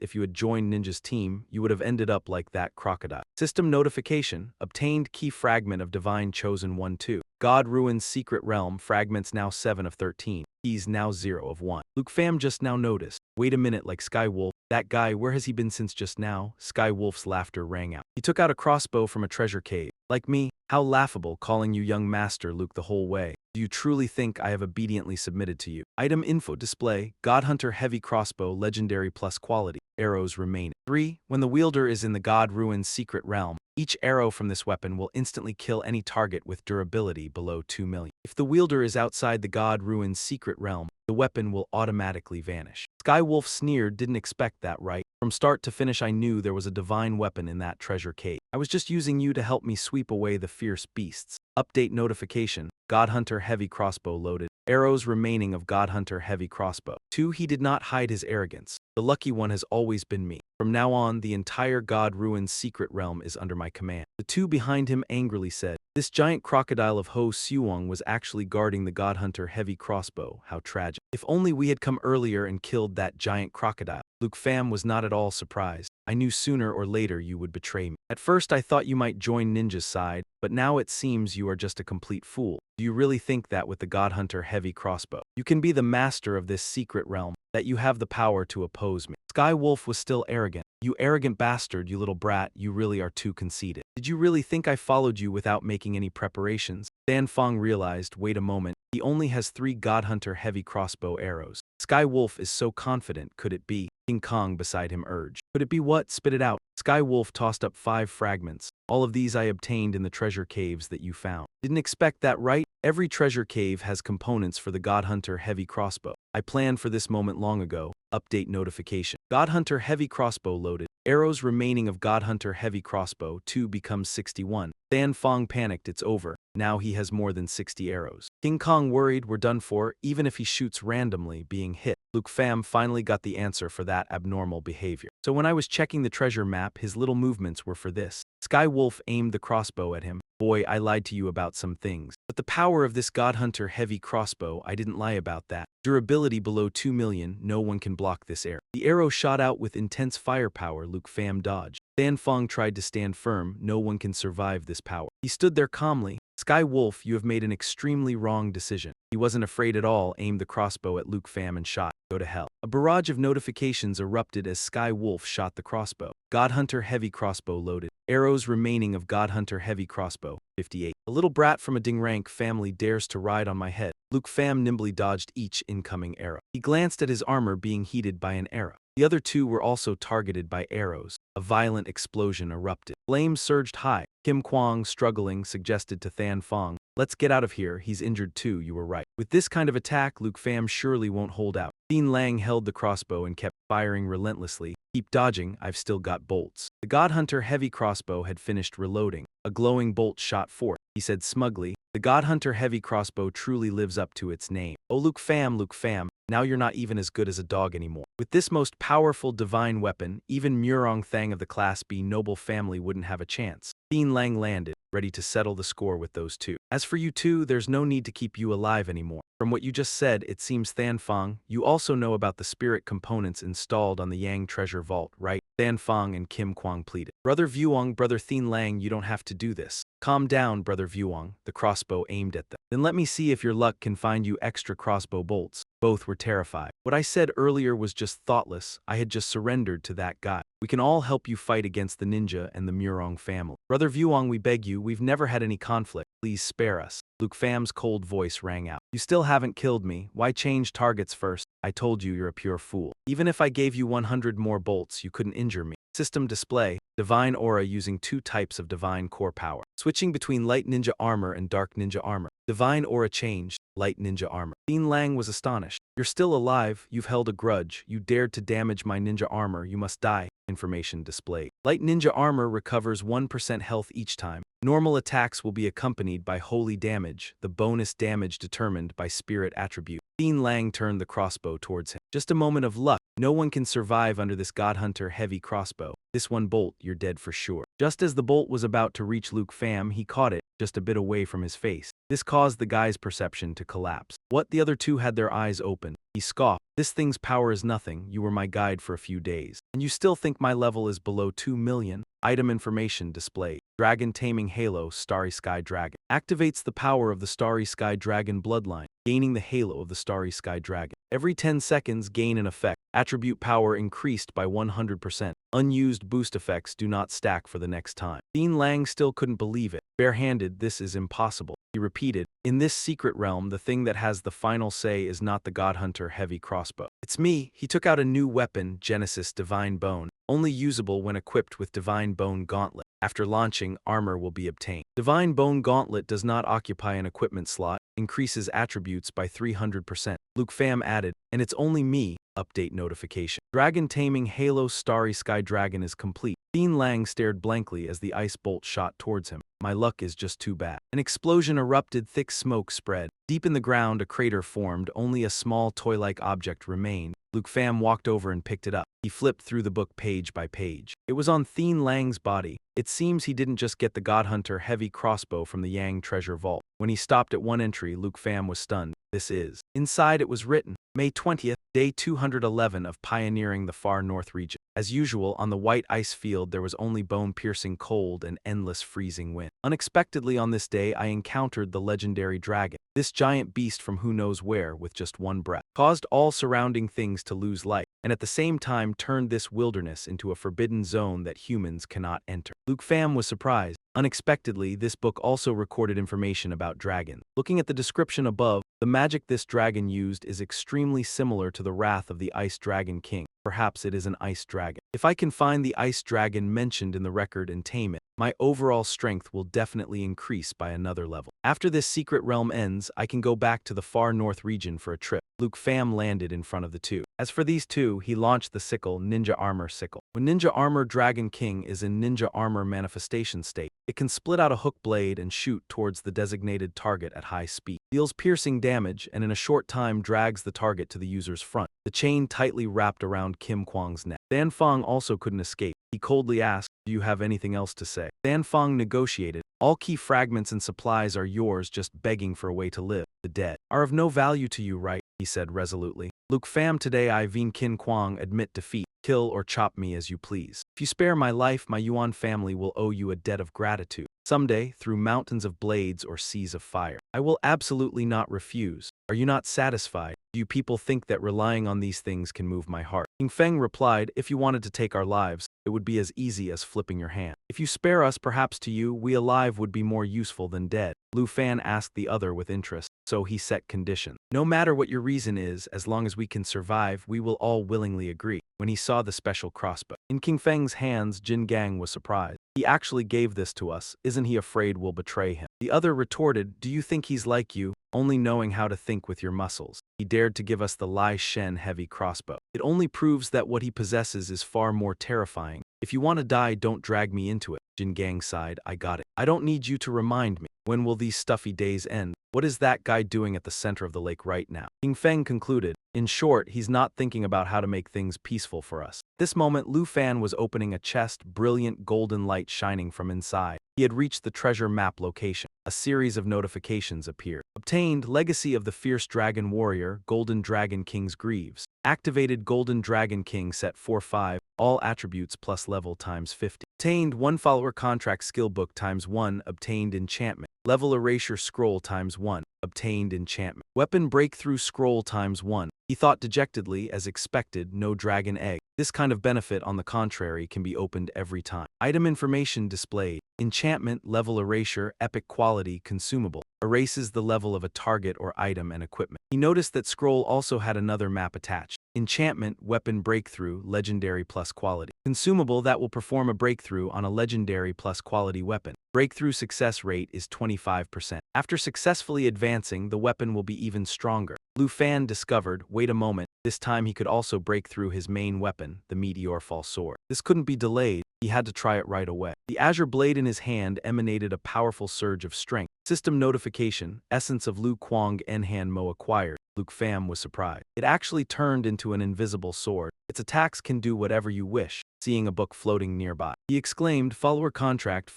If you had joined Ninja's team, you would have ended up like that crocodile. System notification, obtained key fragment of Divine Chosen 1-2. God Ruin's secret realm, fragments now 7 of 13. Keys now 0 of 1. Luke Pham just now noticed. Wait a minute, like Sky Wolf. That guy, where has he been since just now? Sky Wolf's laughter rang out. He took out a crossbow from a treasure cave. Like me? How laughable, calling you young master Luke the whole way. Do you truly think I have obediently submitted to you? Item info display, God Hunter heavy crossbow, legendary plus quality. Arrows remain. 3. When the wielder is in the God Ruin's secret realm, each arrow from this weapon will instantly kill any target with durability below 2 million. If the wielder is outside the God Ruin's secret realm, the weapon will automatically vanish. Sky Wolf sneered, didn't expect that, right? From start to finish I knew there was a divine weapon in that treasure cave. I was just using you to help me sweep away the fierce beasts. Update notification, God Hunter heavy crossbow loaded. Arrows remaining of God Hunter heavy crossbow. 2. He did not hide his arrogance. The lucky one has always been me. From now on, the entire God Ruin's secret realm is under my command. The 2 behind him angrily said, this giant crocodile of Ho Suong was actually guarding the God Hunter heavy crossbow. How tragic. If only we had come earlier and killed that giant crocodile. Luke Pham was not at all surprised. I knew sooner or later you would betray me. At first I thought you might join Ninja's side, but now it seems you are just a complete fool. Do you really think that with the God Hunter heavy crossbow, you can be the master of this secret realm, that you have the power to oppose me? Sky Wolf was still arrogant. You arrogant bastard, you little brat, you really are too conceited. Did you really think I followed you without making any preparations? Than Fong realized, wait a moment, he only has 3 God Hunter heavy crossbow arrows. Sky Wolf is so confident, could it be? King Kong beside him urged. Could it be what? Spit it out. Sky Wolf tossed up 5 fragments. All of these I obtained in the treasure caves that you found. Didn't expect that, right? Every treasure cave has components for the God Hunter heavy crossbow. I planned for this moment long ago. Update notification. God Hunter heavy crossbow loaded. Arrows remaining of God Hunter heavy crossbow 2 becomes 61. Than Fong panicked, it's over. Now he has more than 60 arrows. King Kong worried, we're done for, even if he shoots randomly, being hit. Luke Pham finally got the answer for that abnormal behavior. So when I was checking the treasure map, his little movements were for this. Sky Wolf aimed the crossbow at him. Boy, I lied to you about some things. But the power of this Godhunter heavy crossbow, I didn't lie about that. Durability below 2 million, no one can block this arrow. The arrow shot out with intense firepower. Luke Pham dodged. Than Fong tried to stand firm. No one can survive this power. He stood there calmly. Sky Wolf, you have made an extremely wrong decision. He wasn't afraid at all, aimed the crossbow at Luke Pham and shot. Go to hell. A barrage of notifications erupted as Sky Wolf shot the crossbow. Godhunter heavy crossbow loaded. Arrows remaining of Godhunter heavy crossbow, 58. A little brat from a Dingrank family dares to ride on my head. Luke Pham nimbly dodged each incoming arrow. He glanced at his armor being heated by an arrow. The other two were also targeted by arrows. A violent explosion erupted. Flames surged high. Kim Kwang, struggling, suggested to Than Fong, "Let's get out of here, he's injured too, you were right." With this kind of attack, Luke Pham surely won't hold out. Dean Lang held the crossbow and kept firing relentlessly. "Keep dodging, I've still got bolts." The Godhunter heavy crossbow had finished reloading. A glowing bolt shot forth. He said smugly, "The Godhunter heavy crossbow truly lives up to its name. Oh Luke Pham, now you're not even as good as a dog anymore." With this most powerful divine weapon, even Murong Thang of the Class B noble family wouldn't have a chance. Dean Lang landed, ready to settle the score with those two. "As for you two, there's no need to keep you alive anymore. From what you just said, it seems Than Fong, you also know about the spirit components installed on the Yang treasure vault, right?" Than Fong and Kim Kwang pleaded. "Brother Vuong, Brother Thien Lang, you don't have to do this." "Calm down, Brother Vuong," the crossbow aimed at them. "Then let me see if your luck can find you extra crossbow bolts." Both were terrified. "What I said earlier was just thoughtless. I had just surrendered to that guy. We can all help you fight against the ninja and the Murong family. Brother Vuong, we beg you, we've never had any conflict. Please spare us." Luke Pham's cold voice rang out. "You still haven't killed me. Why change targets first? I told you you're a pure fool. Even if I gave you 100 more bolts, you couldn't injure me." System display. Divine aura using 2 types of divine core power. Switching between light ninja armor and dark ninja armor. Divine aura changed. Light ninja armor. Dean Lang was astonished. "You're still alive. You've held a grudge. You dared to damage my ninja armor. You must die." Information displayed. Light ninja armor recovers 1% health each time. Normal attacks will be accompanied by holy damage, the bonus damage determined by spirit attribute. Dean Lang turned the crossbow towards him. "Just a moment of luck. No one can survive under this Godhunter heavy crossbow. This one bolt, you're dead for sure." Just as the bolt was about to reach Luke Pham, he caught it, just a bit away from his face. This caused the guy's perception to collapse. "What?" The other two had their eyes open. He scoffed. "This thing's power is nothing. You were my guide for a few days. And you still think my level is below 2 million? Item information displayed. Dragon Taming Halo Starry Sky Dragon. Activates the power of the Starry Sky Dragon bloodline, gaining the halo of the Starry Sky Dragon. Every 10 seconds gain an effect. Attribute power increased by 100%. Unused boost effects do not stack for the next time. Dean Lang still couldn't believe it. "Barehanded, this is impossible." He repeated, "In this secret realm, the thing that has the final say is not the Godhunter heavy crossbow. It's me." He took out a new weapon, Genesis Divine Bone, only usable when equipped with Divine Bone Gauntlet. After launching, armor will be obtained. Divine Bone Gauntlet does not occupy an equipment slot, increases attributes by 300%. Luke Pham added, "And it's only me." Update notification. Dragon Taming Halo Starry Sky Dragon is complete. Dean Lang stared blankly as the ice bolt shot towards him. "My luck is just too bad." An explosion erupted, thick smoke spread. Deep in the ground, a crater formed, only a small toy-like object remained. Luke Pham walked over and picked it up. He flipped through the book page by page. It was on Thien Lang's body. It seems he didn't just get the Godhunter heavy crossbow from the Yang treasure vault. When he stopped at one entry, Luke Pham was stunned. "This is." Inside it was written, May 20th, day 211 of pioneering the far north region. As usual, on the white ice field there was only bone-piercing cold and endless freezing wind. Unexpectedly on this day I encountered the legendary dragon. This giant beast from who knows where, with just one breath, caused all surrounding things to lose life, and at the same time turned this wilderness into a forbidden zone that humans cannot enter. Luke Pham was surprised. Unexpectedly, this book also recorded information about dragons. Looking at the description above, the magic this dragon used is extremely similar to the wrath of the Ice Dragon King. Perhaps it is an ice dragon. If I can find the ice dragon mentioned in the record and tame it, my overall strength will definitely increase by another level. After this secret realm ends, I can go back to the far north region for a trip. Luke Pham landed in front of the two. As for these two, he launched the sickle, Ninja Armor Sickle. When Ninja Armor Dragon King is in Ninja Armor manifestation state, it can split out a hook blade and shoot towards the designated target at high speed. Deals piercing damage and in a short time drags the target to the user's front. The chain tightly wrapped around Kim Kwang's neck. Dan Fong also couldn't escape. He coldly asked, "Do you have anything else to say?" Dan Fong negotiated. "All key fragments and supplies are yours, just begging for a way to live. The dead are of no value to you, right?" he said resolutely. "Luke Pham, today I Vien Kin Kwang admit defeat. Kill or chop me as you please. If you spare my life, my Yuan family will owe you a debt of gratitude. Someday, through mountains of blades or seas of fire. I will absolutely not refuse. Are you not satisfied? Do you people think that relying on these things can move my heart?" King Feng replied, "If you wanted to take our lives, it would be as easy as flipping your hand. If you spare us, perhaps to you, we alive would be more useful than dead." Lu Fan asked the other with interest, so he set conditions. "No matter what your reason is, as long as we can survive, we will all willingly agree." When he saw the special crossbow in King Feng's hands, Jin Gang was surprised. "He actually gave this to us. Isn't he afraid we'll betray him?" The other retorted, "Do you think he's like you, only knowing how to think with your muscles? He dared to give us the Lai Shen heavy crossbow. It only proves that what he possesses is far more terrifying. If you want to die, don't drag me into it." Jin Gang sighed, "I got it. I don't need you to remind me. When will these stuffy days end? What is that guy doing at the center of the lake right now?" King Feng concluded, "In short, he's not thinking about how to make things peaceful for us." This moment, Lu Fan was opening a chest, brilliant golden light shining from inside. He had reached the treasure map location. A series of notifications appeared. Obtained Legacy of the Fierce Dragon Warrior, Golden Dragon King's Greaves. Activated Golden Dragon King set 4-5, all attributes plus level times 50. Obtained 1 follower contract skill book times 1, obtained enchantment. Level erasure scroll times 1, obtained enchantment. Weapon breakthrough scroll times 1. He thought dejectedly, as expected, no dragon egg. This kind of benefit, on the contrary, can be opened every time. Item information displayed. Enchantment, level erasure, epic quality, consumable. Erases the level of a target or item and equipment. He noticed that scroll also had another map attached. Enchantment, weapon breakthrough, legendary plus quality. Consumable that will perform a breakthrough on a legendary plus quality weapon. Breakthrough success rate is 25%. After successfully advancing, the weapon will be even stronger. Lu Fan discovered, wait a moment, this time he could also break through his main weapon, the Meteor Fall Sword. This couldn't be delayed. He had to try it right away. The azure blade in his hand emanated a powerful surge of strength. System notification, Essence of Lu Kwang Enhan Mo acquired. Luke Pham was surprised. It actually turned into an invisible sword. Its attacks can do whatever you wish. Seeing a book floating nearby, he exclaimed, follower contract,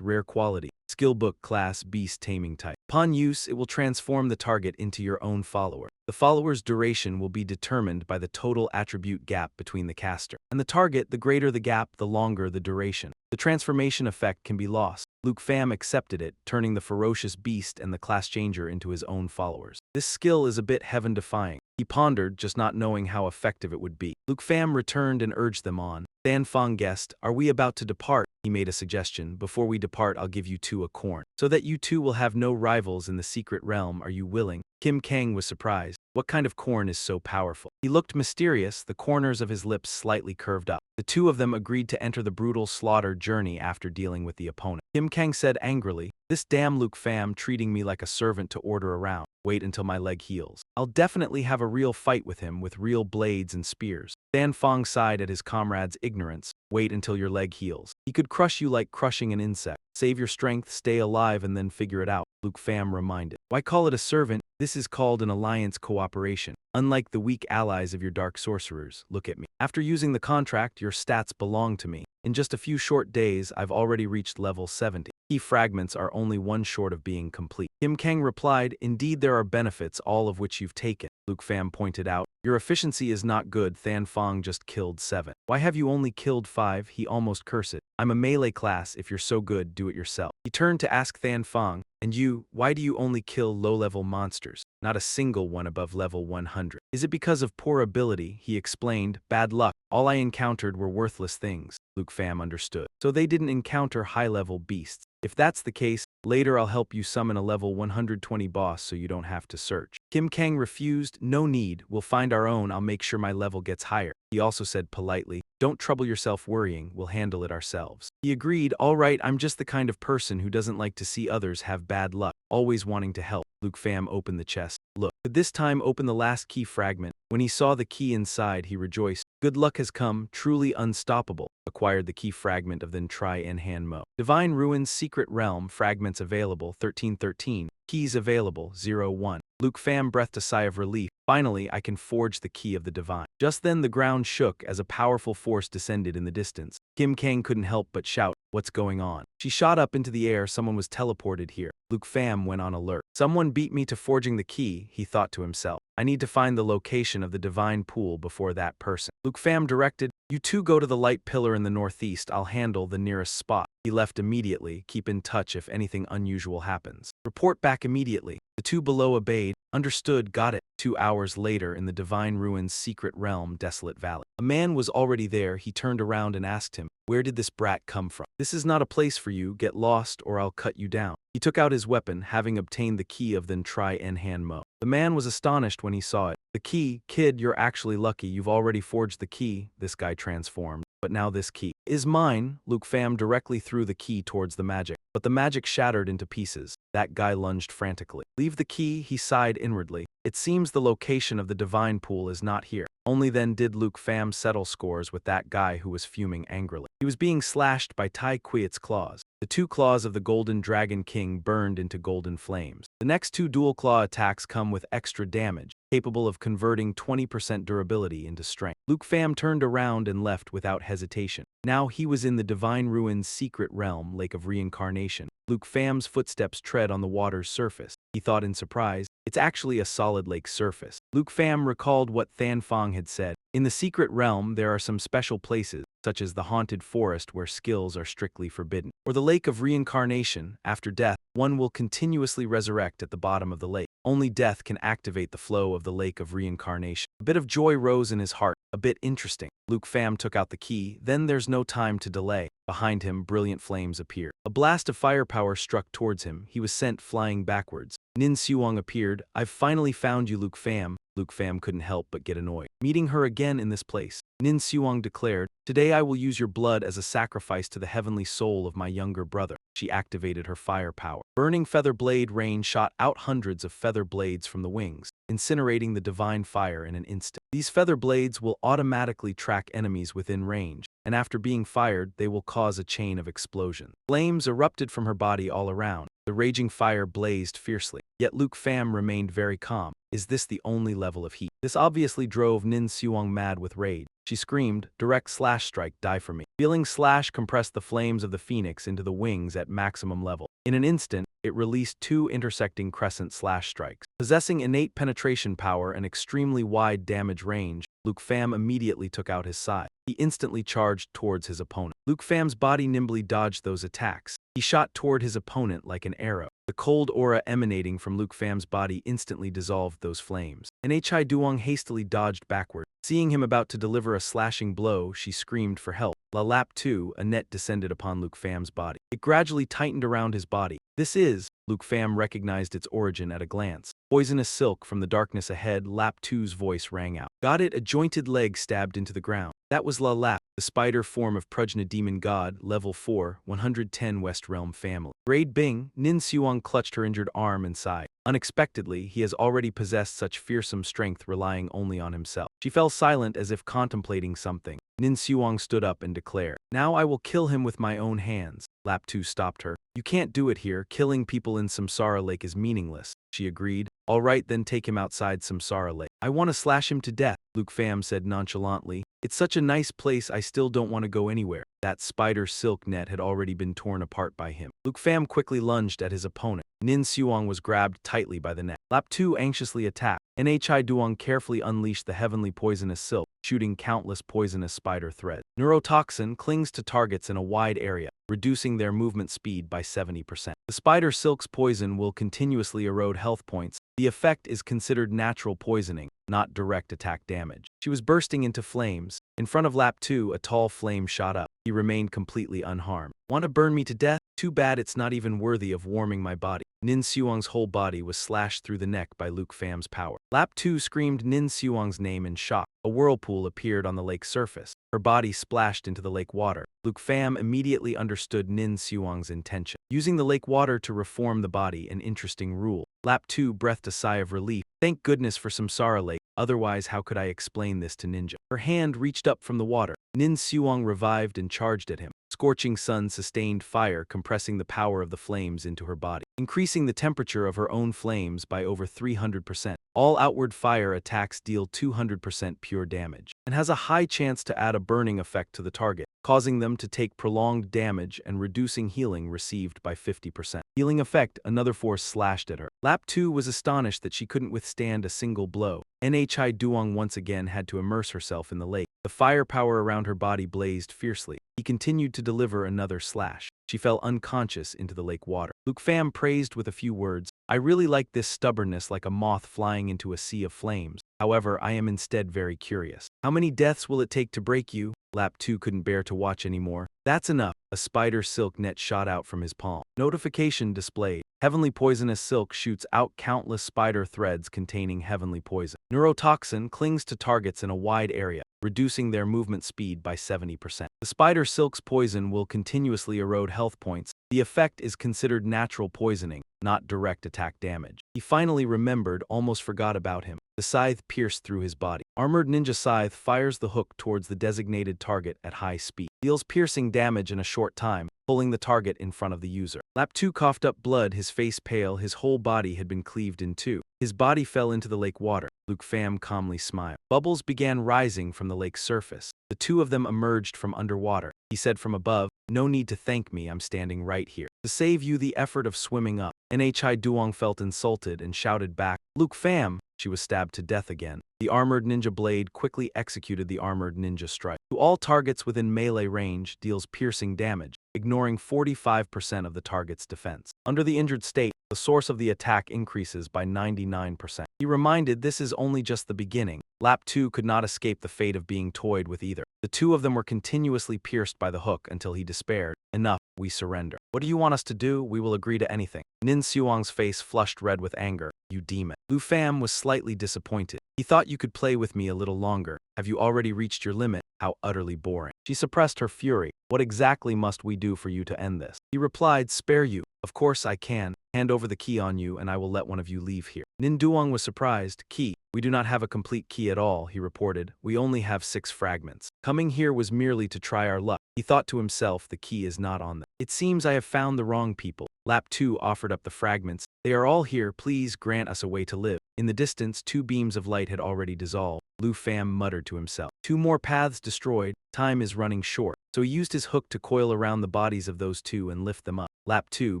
rare quality. Skill book class, beast taming type. Upon use, it will transform the target into your own follower. The follower's duration will be determined by the total attribute gap between the caster and the target. The greater the gap, the longer the duration. The transformation effect can be lost. Luke Pham accepted it, turning the ferocious beast and the class changer into his own followers. This skill is a bit heaven-defying. He pondered, just not knowing how effective it would be. Luke Pham returned and urged them on. Dan Fong guessed, "Are we about to depart?" He made a suggestion. "Before we depart, I'll give you two a corn, so that you two will have no rivals in the secret realm. Are you willing?" Kim Kang was surprised. What kind of corn is so powerful? He looked mysterious, the corners of his lips slightly curved up. The two of them agreed to enter the brutal slaughter journey after dealing with the opponent. Kim Kang said angrily, "This damn Luke Pham treating me like a servant to order around. Wait until my leg heals. I'll definitely have a real fight with him with real blades and spears." Dan Fong sighed at his comrade's ignorance. "Wait until your leg heals. He could crush you like crushing an insect. Save your strength, stay alive, and then figure it out," Luke Pham reminded. "Why call it a servant? This is called an alliance cooperation. Unlike the weak allies of your dark sorcerers, look at me. After using the contract, your stats belong to me. In just a few short days, I've already reached level 70. Key fragments are only one short of being complete." Kim Kang replied, "Indeed there are benefits, all of which you've taken." Luke Pham pointed out, "Your efficiency is not good. Than Fong just killed 7. Why have you only killed 5? He almost cursed. I'm a melee class. If you're so good, do it yourself." He turned to ask Than Fong, "And you, why do you only kill low-level monsters? Not a single one above level 100. Is it because of poor ability?" He explained, "Bad luck. All I encountered were worthless things." Luke Pham understood. So they didn't encounter high-level beasts. If that's the case, Later I'll help you summon a level 120 boss so you don't have to search. Kim Kang refused. No need, we'll find our own, I'll make sure my level gets higher. He also said politely, don't trouble yourself worrying, we'll handle it ourselves. He agreed, alright, I'm just the kind of person who doesn't like to see others have bad luck, always wanting to help. Luke Pham opened the chest. Look, could this time open the last key fragment. When he saw the key inside, he rejoiced. Good luck has come, truly unstoppable. Acquired the key fragment of then try Enhan Mo. Divine Ruins Secret Realm, fragments available, 1313. Keys available, 01. Luke Pham breathed a sigh of relief. Finally, I can forge the key of the divine. Just then the ground shook as a powerful force descended in the distance. Kim Kang couldn't help but shout, what's going on? She shot up into the air, someone was teleported here. Luke Pham went on alert. Someone beat me to forging the key, he thought to himself. I need to find the location of the divine pool before that person. Luke Pham directed, you two go to the light pillar in the northeast, I'll handle the nearest spot. He left immediately, keep in touch if anything unusual happens. Report back immediately. The two below obeyed. Understood, got it. 2 hours later in the Divine Ruins Secret Realm, Desolate Valley. A man was already there. He turned around and asked him, where did this brat come from? This is not a place for you, get lost or I'll cut you down. He took out his weapon, having obtained the key of then try Enhan Mo. The man was astonished when he saw it. The key, kid, you're actually lucky, you've already forged the key, this guy transformed. But now this key is mine. Luke Pham directly threw the key towards the magic, but the magic shattered into pieces. That guy lunged frantically. Leave the key, he sighed inwardly. It seems the location of the divine pool is not here. Only then did Luke Pham settle scores with that guy who was fuming angrily. He was being slashed by Tai Quiet's claws. The 2 claws of the Golden Dragon King burned into golden flames. The next 2 dual claw attacks come with extra damage, capable of converting 20% durability into strength. Luke Pham turned around and left without hesitation. Now he was in the Divine Ruins Secret Realm, Lake of Reincarnation. Luke Pham's footsteps tread on the water's surface. He thought in surprise, it's actually a solid lake surface. Luke Pham recalled what Than Fong had said. In the secret realm, there are some special places, such as the haunted forest where skills are strictly forbidden, or the lake of reincarnation. After death, one will continuously resurrect at the bottom of the lake. Only death can activate the flow of the lake of reincarnation. A bit of joy rose in his heart, a bit interesting. Luke Pham took out the key, then there's no time to delay. Behind him, brilliant flames appeared. A blast of firepower struck towards him. He was sent flying backwards. Nin Suong appeared. I've finally found you, Luke Pham. Luke Pham couldn't help but get annoyed. Meeting her again in this place, Nin Suong declared, today I will use your blood as a sacrifice to the heavenly soul of my younger brother. She activated her firepower. Burning feather blade rain shot out hundreds of feather blades from the wings, incinerating the divine fire in an instant. These feather blades will automatically track enemies within range, and after being fired, they will cause a chain of explosions. Flames erupted from her body all around. The raging fire blazed fiercely. Yet Luke Pham remained very calm. Is this the only level of heat? This obviously drove Nin Suong mad with rage. She screamed, direct slash strike, die for me. Feeling slash compressed the flames of the phoenix into the wings at maximum level. In an instant, it released 2 intersecting crescent slash strikes. Possessing innate penetration power and extremely wide damage range, Luke Pham immediately took out his side. He instantly charged towards his opponent. Luke Pham's body nimbly dodged those attacks. He shot toward his opponent like an arrow. The cold aura emanating from Luke Pham's body instantly dissolved those flames. And Hai Duong hastily dodged backward. Seeing him about to deliver a slashing blow, she screamed for help. La Lap 2, a net descended upon Luke Pham's body. It gradually tightened around his body. This is, Luke Pham recognized its origin at a glance. Poisonous silk from the darkness ahead, Lap 2's voice rang out. Got it, a jointed leg stabbed into the ground. That was La Lap, the spider form of Prajna Demon God, level 4, 110 West Realm family. Grade Bing, Nin Suong clutched her injured arm and sighed. Unexpectedly, he has already possessed such fearsome strength relying only on himself. She fell silent as if contemplating something. Nin Suong stood up and declared, now I will kill him with my own hands. Lap 2 stopped her. You can't do it here, killing people in Samsara Lake is meaningless. She agreed. All right, then take him outside Samsara Lake. I want to slash him to death, Luke Pham said nonchalantly. It's such a nice place, I still don't want to go anywhere. That spider silk net had already been torn apart by him. Luke Pham quickly lunged at his opponent. Nin Suong was grabbed tightly by the neck. Lap 2 anxiously attacked. Hai Duong carefully unleashed the heavenly poisonous silk. shooting countless poisonous spider threads. Neurotoxin clings to targets in a wide area, reducing their movement speed by 70%. The spider silk's poison will continuously erode health points. The effect is considered natural poisoning, not direct attack damage. She was bursting into flames. In front of Lap 2, a tall flame shot up. He remained completely unharmed. Want to burn me to death? Too bad it's not even worthy of warming my body. Nin Suong's whole body was slashed through the neck by Luke Fam's power. Lap 2 screamed Nin Suong's name in shock. A whirlpool appeared on the lake's surface. Her body splashed into the lake water. Luke Pham immediately understood Nin Suong's intention. Using the lake water to reform the body, an interesting rule. Lap 2 breathed a sigh of relief. Thank goodness for Samsara Lake, otherwise how could I explain this to Ninja? Her hand reached up from the water. Nin Suong revived and charged at him. Scorching sun sustained fire, compressing the power of the flames into her body, increasing the temperature of her own flames by over 300%. All outward fire attacks deal 200% pure damage, and has a high chance to add a burning effect to the target, causing them to take prolonged damage and reducing healing received by 50%. Healing effect, another force slashed at her. Lap 2 was astonished that she couldn't withstand a single blow. Nhi Duong once again had to immerse herself in the lake. The firepower around her body blazed fiercely. He continued to deliver another slash. She fell unconscious into the lake water. Luke Pham praised with a few words, I really like this stubbornness, like a moth flying into a sea of flames. However, I am instead very curious. How many deaths will it take to break you? Lap 2 couldn't bear to watch anymore. That's enough. A spider silk net shot out from his palm. Notification displayed. Heavenly poisonous silk shoots out countless spider threads containing heavenly poison. Neurotoxin clings to targets in a wide area, reducing their movement speed by 70%. The spider silk's poison will continuously erode health points. The effect is considered natural poisoning, not direct attack damage. He finally remembered, almost forgot about him. The scythe pierced through his body. Armored ninja scythe fires the hook towards the designated target at high speed. Deals piercing damage in a short time, pulling the target in front of the user. Lap 2 coughed up blood, his face pale, his whole body had been cleaved in two. His body fell into the lake water. Luke Pham calmly smiled. Bubbles began rising from the lake's surface. The two of them emerged from underwater. He said from above, no need to thank me, I'm standing right here to save you the effort of swimming up. Nhi Duong felt insulted and shouted back, Luke Pham! She was stabbed to death again. The armored ninja blade quickly executed the armored ninja strike. To all targets within melee range, deals piercing damage, ignoring 45% of the target's defense. Under the injured state, the source of the attack increases by 99%. He reminded this is only just the beginning. Lap 2 could not escape the fate of being toyed with either. The two of them were continuously pierced by the hook until he despaired. Enough, we surrender. What do you want us to do? We will agree to anything. Nin Suong's face flushed red with anger. You demon. Lu Pham was slightly disappointed. He thought you could play with me a little longer. Have you already reached your limit? How utterly boring. She suppressed her fury. What exactly must we do for you to end this? He replied, spare you. Of course I can. Hand over the key on you and I will let one of you leave here. Nin Duong was surprised. Key. We do not have a complete key at all, he reported. We only have 6 fragments. Coming here was merely to try our luck. He thought to himself, the key is not on them. It seems I have found the wrong people. Lap 2 offered up the fragments. They are all here, please grant us a way to live. In the distance, 2 beams of light had already dissolved. Lu Pham muttered to himself. 2 more paths destroyed. Time is running short. So he used his hook to coil around the bodies of those 2 and lift them up. Lap 2,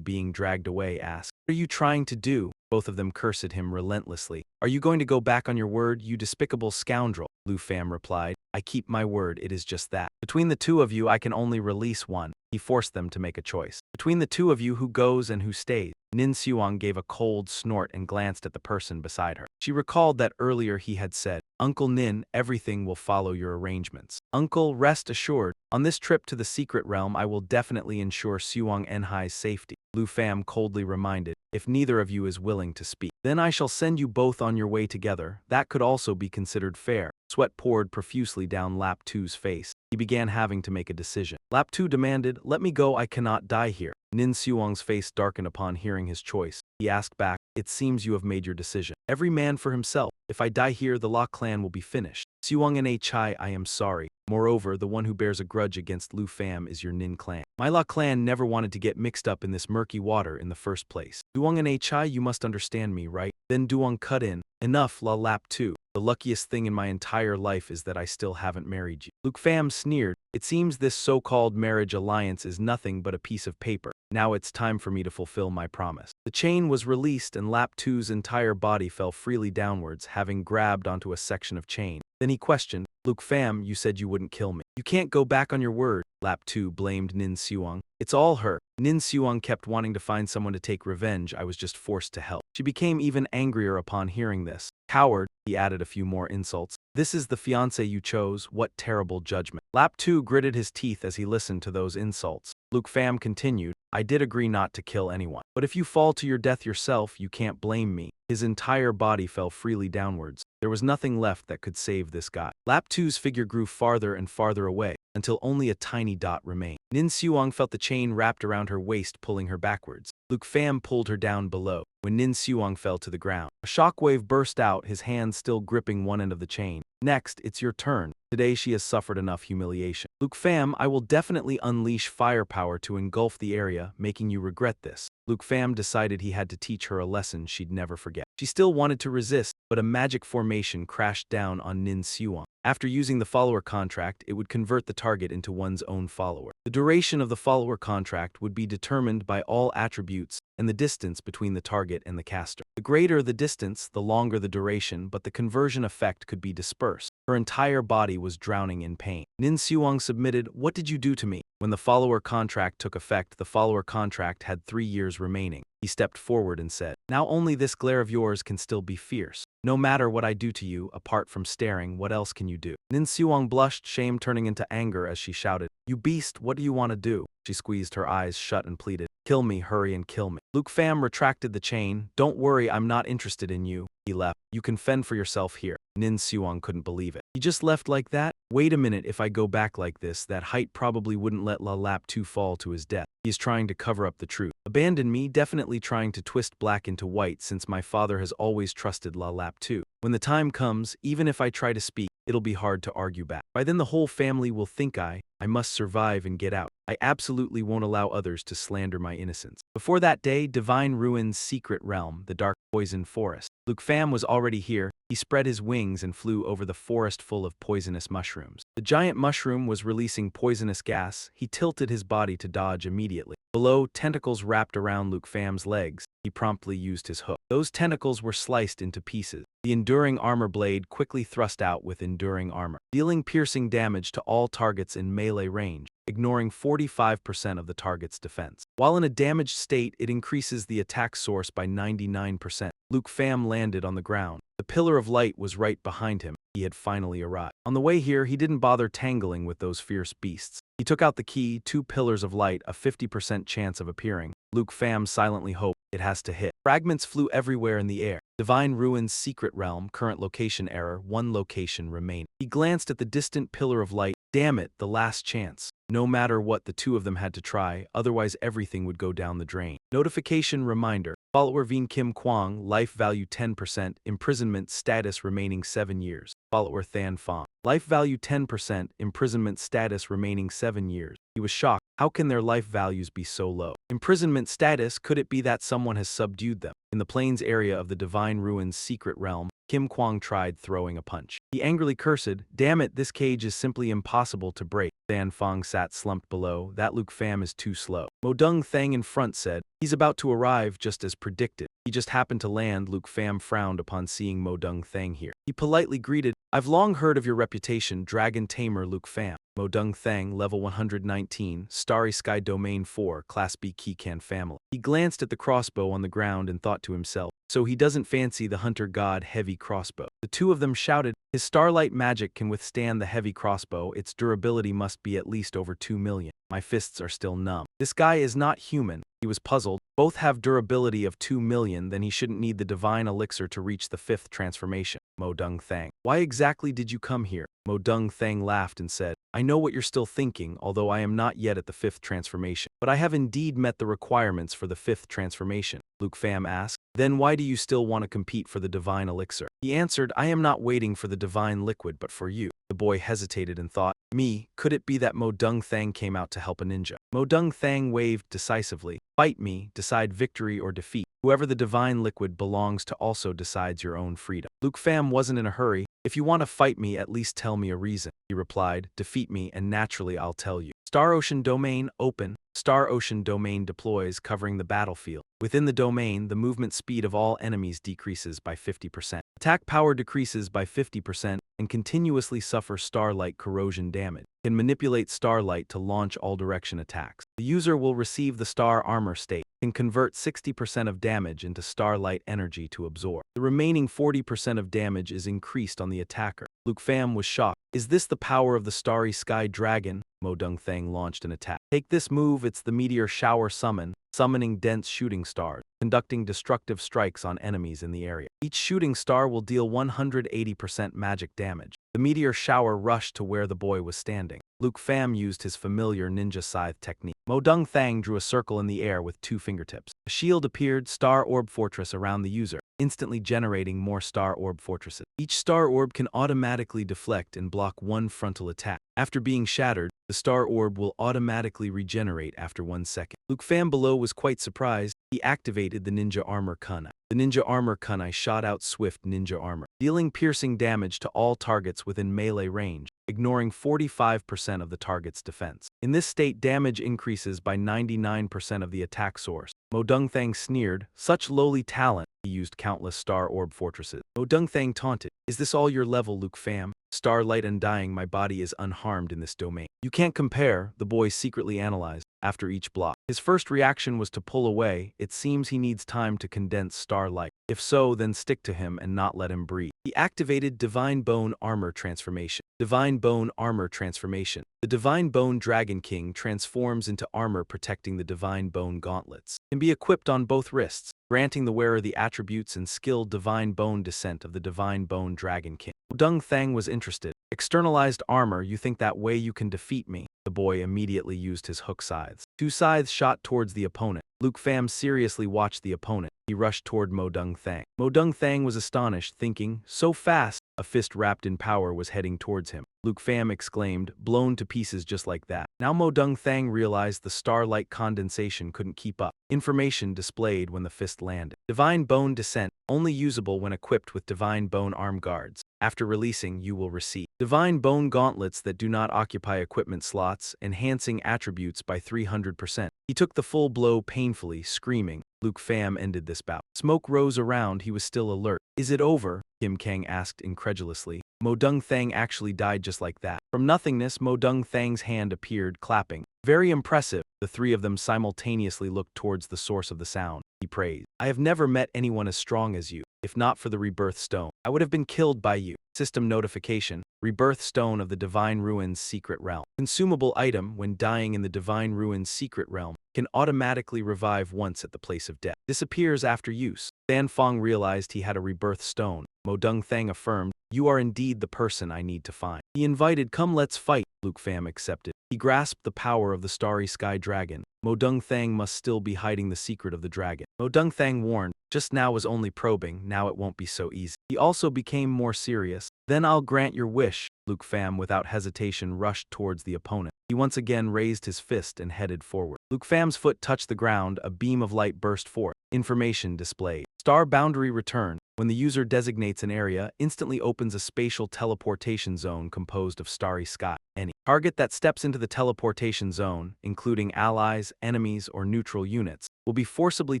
being dragged away, asked, what are you trying to do? Both of them cursed him relentlessly. Are you going to go back on your word, you despicable scoundrel? Lu Pham replied. I keep my word, it is just that. Between the 2 of you, I can only release one. He forced them to make a choice. Between the 2 of you, who goes and who stays? Nin Suong gave a cold snort and glanced at the person beside her. She recalled that earlier he had said, Uncle Nin, everything will follow your arrangements. Uncle, rest assured, on this trip to the secret realm I will definitely ensure Suong Enhai's safety. Lu Pham coldly reminded, if neither of you is willing to speak, then I shall send you both on your way together. That could also be considered fair. Sweat poured profusely down Lap 2's face. He began having to make a decision. Lap 2 demanded, let me go, I cannot die here. Nin Suong's face darkened upon hearing his choice. He asked back, it seems you have made your decision. Every man for himself. If I die here, the La clan will be finished. Suong Nhai, I am sorry. Moreover, the one who bears a grudge against Lu Pham is your Nin clan. My La clan never wanted to get mixed up in this murky water in the first place. Duong Nhai, you must understand me, right? Then Duong cut in. Enough, La Lap 2. The luckiest thing in my entire life is that I still haven't married you. Luke Pham sneered. It seems this so-called marriage alliance is nothing but a piece of paper. Now it's time for me to fulfill my promise. The chain was released and Lap 2's entire body fell freely downwards, having grabbed onto a section of chain. Then he questioned, Luke fam, you said you wouldn't kill me. You can't go back on your word. Lap 2 blamed Nin Suong. It's all her. Nin Suong kept wanting to find someone to take revenge. I was just forced to help. She became even angrier upon hearing this. Coward, he added a few more insults. This is the fiancé you chose. What terrible judgment. Lap 2 gritted his teeth as he listened to those insults. Luke fam continued, I did agree not to kill anyone. But if you fall to your death yourself, you can't blame me. His entire body fell freely downwards. There was nothing left that could save this guy. Lap 2's figure grew farther and farther away, until only a tiny dot remained. Nin Suong felt the chain wrapped around her waist pulling her backwards. Luke fam pulled her down below. When Nin Suong fell to the ground, a shockwave burst out, his hand still gripping one end of the chain. Next, it's your turn. Today she has suffered enough humiliation. Luke fam, I will definitely unleash firepower to engulf the area, making you regret this. Luke fam decided he had to teach her a lesson she'd never forget. She still wanted to resist, but a magic formation crashed down on Nin Suong. After using the follower contract, it would convert the target into one's own follower. The duration of the follower contract would be determined by all attributes and the distance between the target and the caster. The greater the distance, the longer the duration, but the conversion effect could be dispersed. Her entire body was drowning in pain. Nin Suong submitted, What did you do to me? When the follower contract took effect, the follower contract had 3 years remaining. He stepped forward and said, Now only this glare of yours can still be fierce. No matter what I do to you, apart from staring, what else can you do? Nin Suong blushed, shame turning into anger as she shouted, You beast, what do you want to do? She squeezed her eyes shut and pleaded, Kill me, hurry and kill me. Luke fam retracted the chain. Don't worry, I'm not interested in you. He left. You can fend for yourself here. Nin Suong couldn't believe it. He just left like that? Wait a minute, if I go back like this, that height probably wouldn't let La Lap 2 fall to his death. He's trying to cover up the truth. Abandon me, definitely trying to twist black into white since my father has always trusted La Lap 2. When the time comes, even if I try to speak, it'll be hard to argue back. By then the whole family will think I must survive and get out. I absolutely won't allow others to slander my innocence. Before that day, Divine Ruin's secret realm, the dark poison forest. Luke fam was already here. He spread his wings and flew over the forest full of poisonous mushrooms. The giant mushroom was releasing poisonous gas. He tilted his body to dodge immediately. Below, tentacles wrapped around Luke fam's legs. He promptly used his hook. Those tentacles were sliced into pieces. The enduring armor blade quickly thrust out with enduring armor, dealing piercing damage to all targets in melee range, ignoring 45% of the target's defense. While in a damaged state, it increases the attack source by 99%. Luke fam landed on the ground. The pillar of light was right behind him. He had finally arrived. On the way here, he didn't bother tangling with those fierce beasts. He took out the key, 2 pillars of light, a 50% chance of appearing. Luke fam silently hoped it has to hit. Fragments flew everywhere in the air. Divine Ruin's secret realm, current location error, 1 location remained. He glanced at the distant pillar of light. Damn it, the last chance. No matter what, the two of them had to try, otherwise everything would go down the drain. Notification reminder. Follower Veen Kim Kwang, life value 10%, imprisonment status remaining 7 years. Follower Than Fong. Life value 10%, imprisonment status remaining 7 years. He was shocked. How can their life values be so low? Imprisonment status, could it be that someone has subdued them? In the plains area of the Divine Ruin's secret realm, Kim Kwang tried throwing a punch. He angrily cursed, Damn it, this cage is simply impossible to break. Than Fong sat slumped below. That Luke fam is too slow. Modung Thang in front said, He's about to arrive just as predicted. He just happened to land. Luke fam frowned upon seeing Modung Thang here. He politely greeted, I've long heard of your reputation, Dragon Tamer Luke fam. Modung Thang, level 119, Starry Sky Domain 4, Class B Kikan family. He glanced at the crossbow on the ground and thought to himself, so he doesn't fancy the hunter god heavy crossbow. The two of them shouted, His starlight magic can withstand the heavy crossbow, its durability must be at least over 2 million. My fists are still numb. This guy is not human. He was puzzled. Both have durability of 2 million, then he shouldn't need the divine elixir to reach the 5th transformation. Modung Thang. Why exactly did you come here? Modung Thang laughed and said, I know what you're still thinking, although I am not yet at the 5th transformation. But I have indeed met the requirements for the 5th transformation. Luke fam asked, Then why do you still want to compete for the divine elixir? He answered, I am not waiting for the divine liquid but for you. The boy hesitated and thought, Me, could it be that Modung Thang came out to help a ninja? Modung Thang waved decisively. Fight me, decide victory or defeat. Whoever the divine liquid belongs to also decides your own freedom. Luke fam wasn't in a hurry. If you want to fight me, at least tell me a reason. He replied, Defeat me and naturally I'll tell you. Star Ocean Domain open. Star Ocean Domain deploys, covering the battlefield. Within the domain, the movement speed of all enemies decreases by 50%. Attack power decreases by 50% and continuously suffer starlight corrosion damage. Can manipulate starlight to launch all-direction attacks. The user will receive the star armor state. Can convert 60% of damage into starlight energy to absorb. The remaining 40% of damage is increased on the attacker. Luke Pham was shocked. Is this the power of the Starry Sky Dragon? Mo Dong-thang launched an attack. Take this move, it's the meteor shower summon, summoning dense shooting stars, conducting destructive strikes on enemies in the area. Each shooting star will deal 180% magic damage. The meteor shower rushed to where the boy was standing. Luke Pham used his familiar ninja scythe technique. Mo Dong-thang drew a circle in the air with 2 fingertips. A shield appeared, Star Orb Fortress, around the user, instantly generating more Star Orb Fortresses. Each Star Orb can automatically deflect and block 1 frontal attack. After being shattered, the Star Orb will automatically regenerate after 1 second. Luke Pham below was quite surprised. He activated the Ninja Armor Kunai. The Ninja Armor Kunai shot out swift ninja armor, dealing piercing damage to all targets within melee range, ignoring 45% of the target's defense. In this state, damage increases by 99% of the attack source. Mo Dong-thang sneered, such lowly talent. He used countless Star Orb Fortresses. Mo Dong-thang taunted, is this all your level, Luke Pham? Starlight undying, my body is unharmed in this domain. You can't compare, the boy secretly analyzed. After each block, his first reaction was to pull away. It seems he needs time to condense starlight. If so, then stick to him and not let him breathe. He activated Divine Bone Armor Transformation. Divine Bone Armor Transformation. The Divine Bone Dragon King transforms into armor protecting the Divine Bone Gauntlets. Can be equipped on both wrists, granting the wearer the attributes and skill Divine Bone Descent of the Divine Bone Dragon King. Dong-thang was interested. Externalized armor, you think that way you can defeat me? The boy immediately used his hook scythes. 2 scythes shot towards the opponent. Luke Pham seriously watched the opponent. He rushed toward Mo Dong-thang. Mo Dong-thang was astonished, thinking, so fast. A fist wrapped in power was heading towards him. Luke Pham exclaimed, blown to pieces just like that. Now Mo Dong-thang realized the starlight condensation couldn't keep up. Information displayed when the fist landed. Divine Bone Descent, only usable when equipped with Divine Bone Arm Guards. After releasing, you will receive Divine Bone Gauntlets that do not occupy equipment slots, enhancing attributes by 300%. He took the full blow painfully, screaming. Luke Pham ended this bout. Smoke rose around, he was still alert. Is it over? Kim Kang asked incredulously. Mo Dong-thang actually died just like that. From nothingness, Mo Dong-thang's hand appeared, clapping. Very impressive. The 3 of them simultaneously looked towards the source of the sound. He praised. I have never met anyone as strong as you. If not for the Rebirth Stone, I would have been killed by you. System notification. Rebirth Stone of the Divine Ruins Secret Realm. Consumable item when dying in the Divine Ruins Secret Realm. Can automatically revive once at the place of death. Disappears after use. Than Fong realized he had a Rebirth Stone. Mo Dong-thang affirmed, you are indeed the person I need to find. He invited, come let's fight. Luke Pham accepted. He grasped the power of the Starry Sky Dragon. Mo Dong-thang must still be hiding the secret of the dragon. Mo Dong-thang warned, just now was only probing, now it won't be so easy. He also became more serious. Then I'll grant your wish. Luke Pham without hesitation rushed towards the opponent. He once again raised his fist and headed forward. Luke Pham's foot touched the ground, a beam of light burst forth. Information displayed. Star boundary return. When the user designates an area, instantly opens a spatial teleportation zone composed of starry sky. Any target that steps into the teleportation zone, including allies, enemies, or neutral units, will be forcibly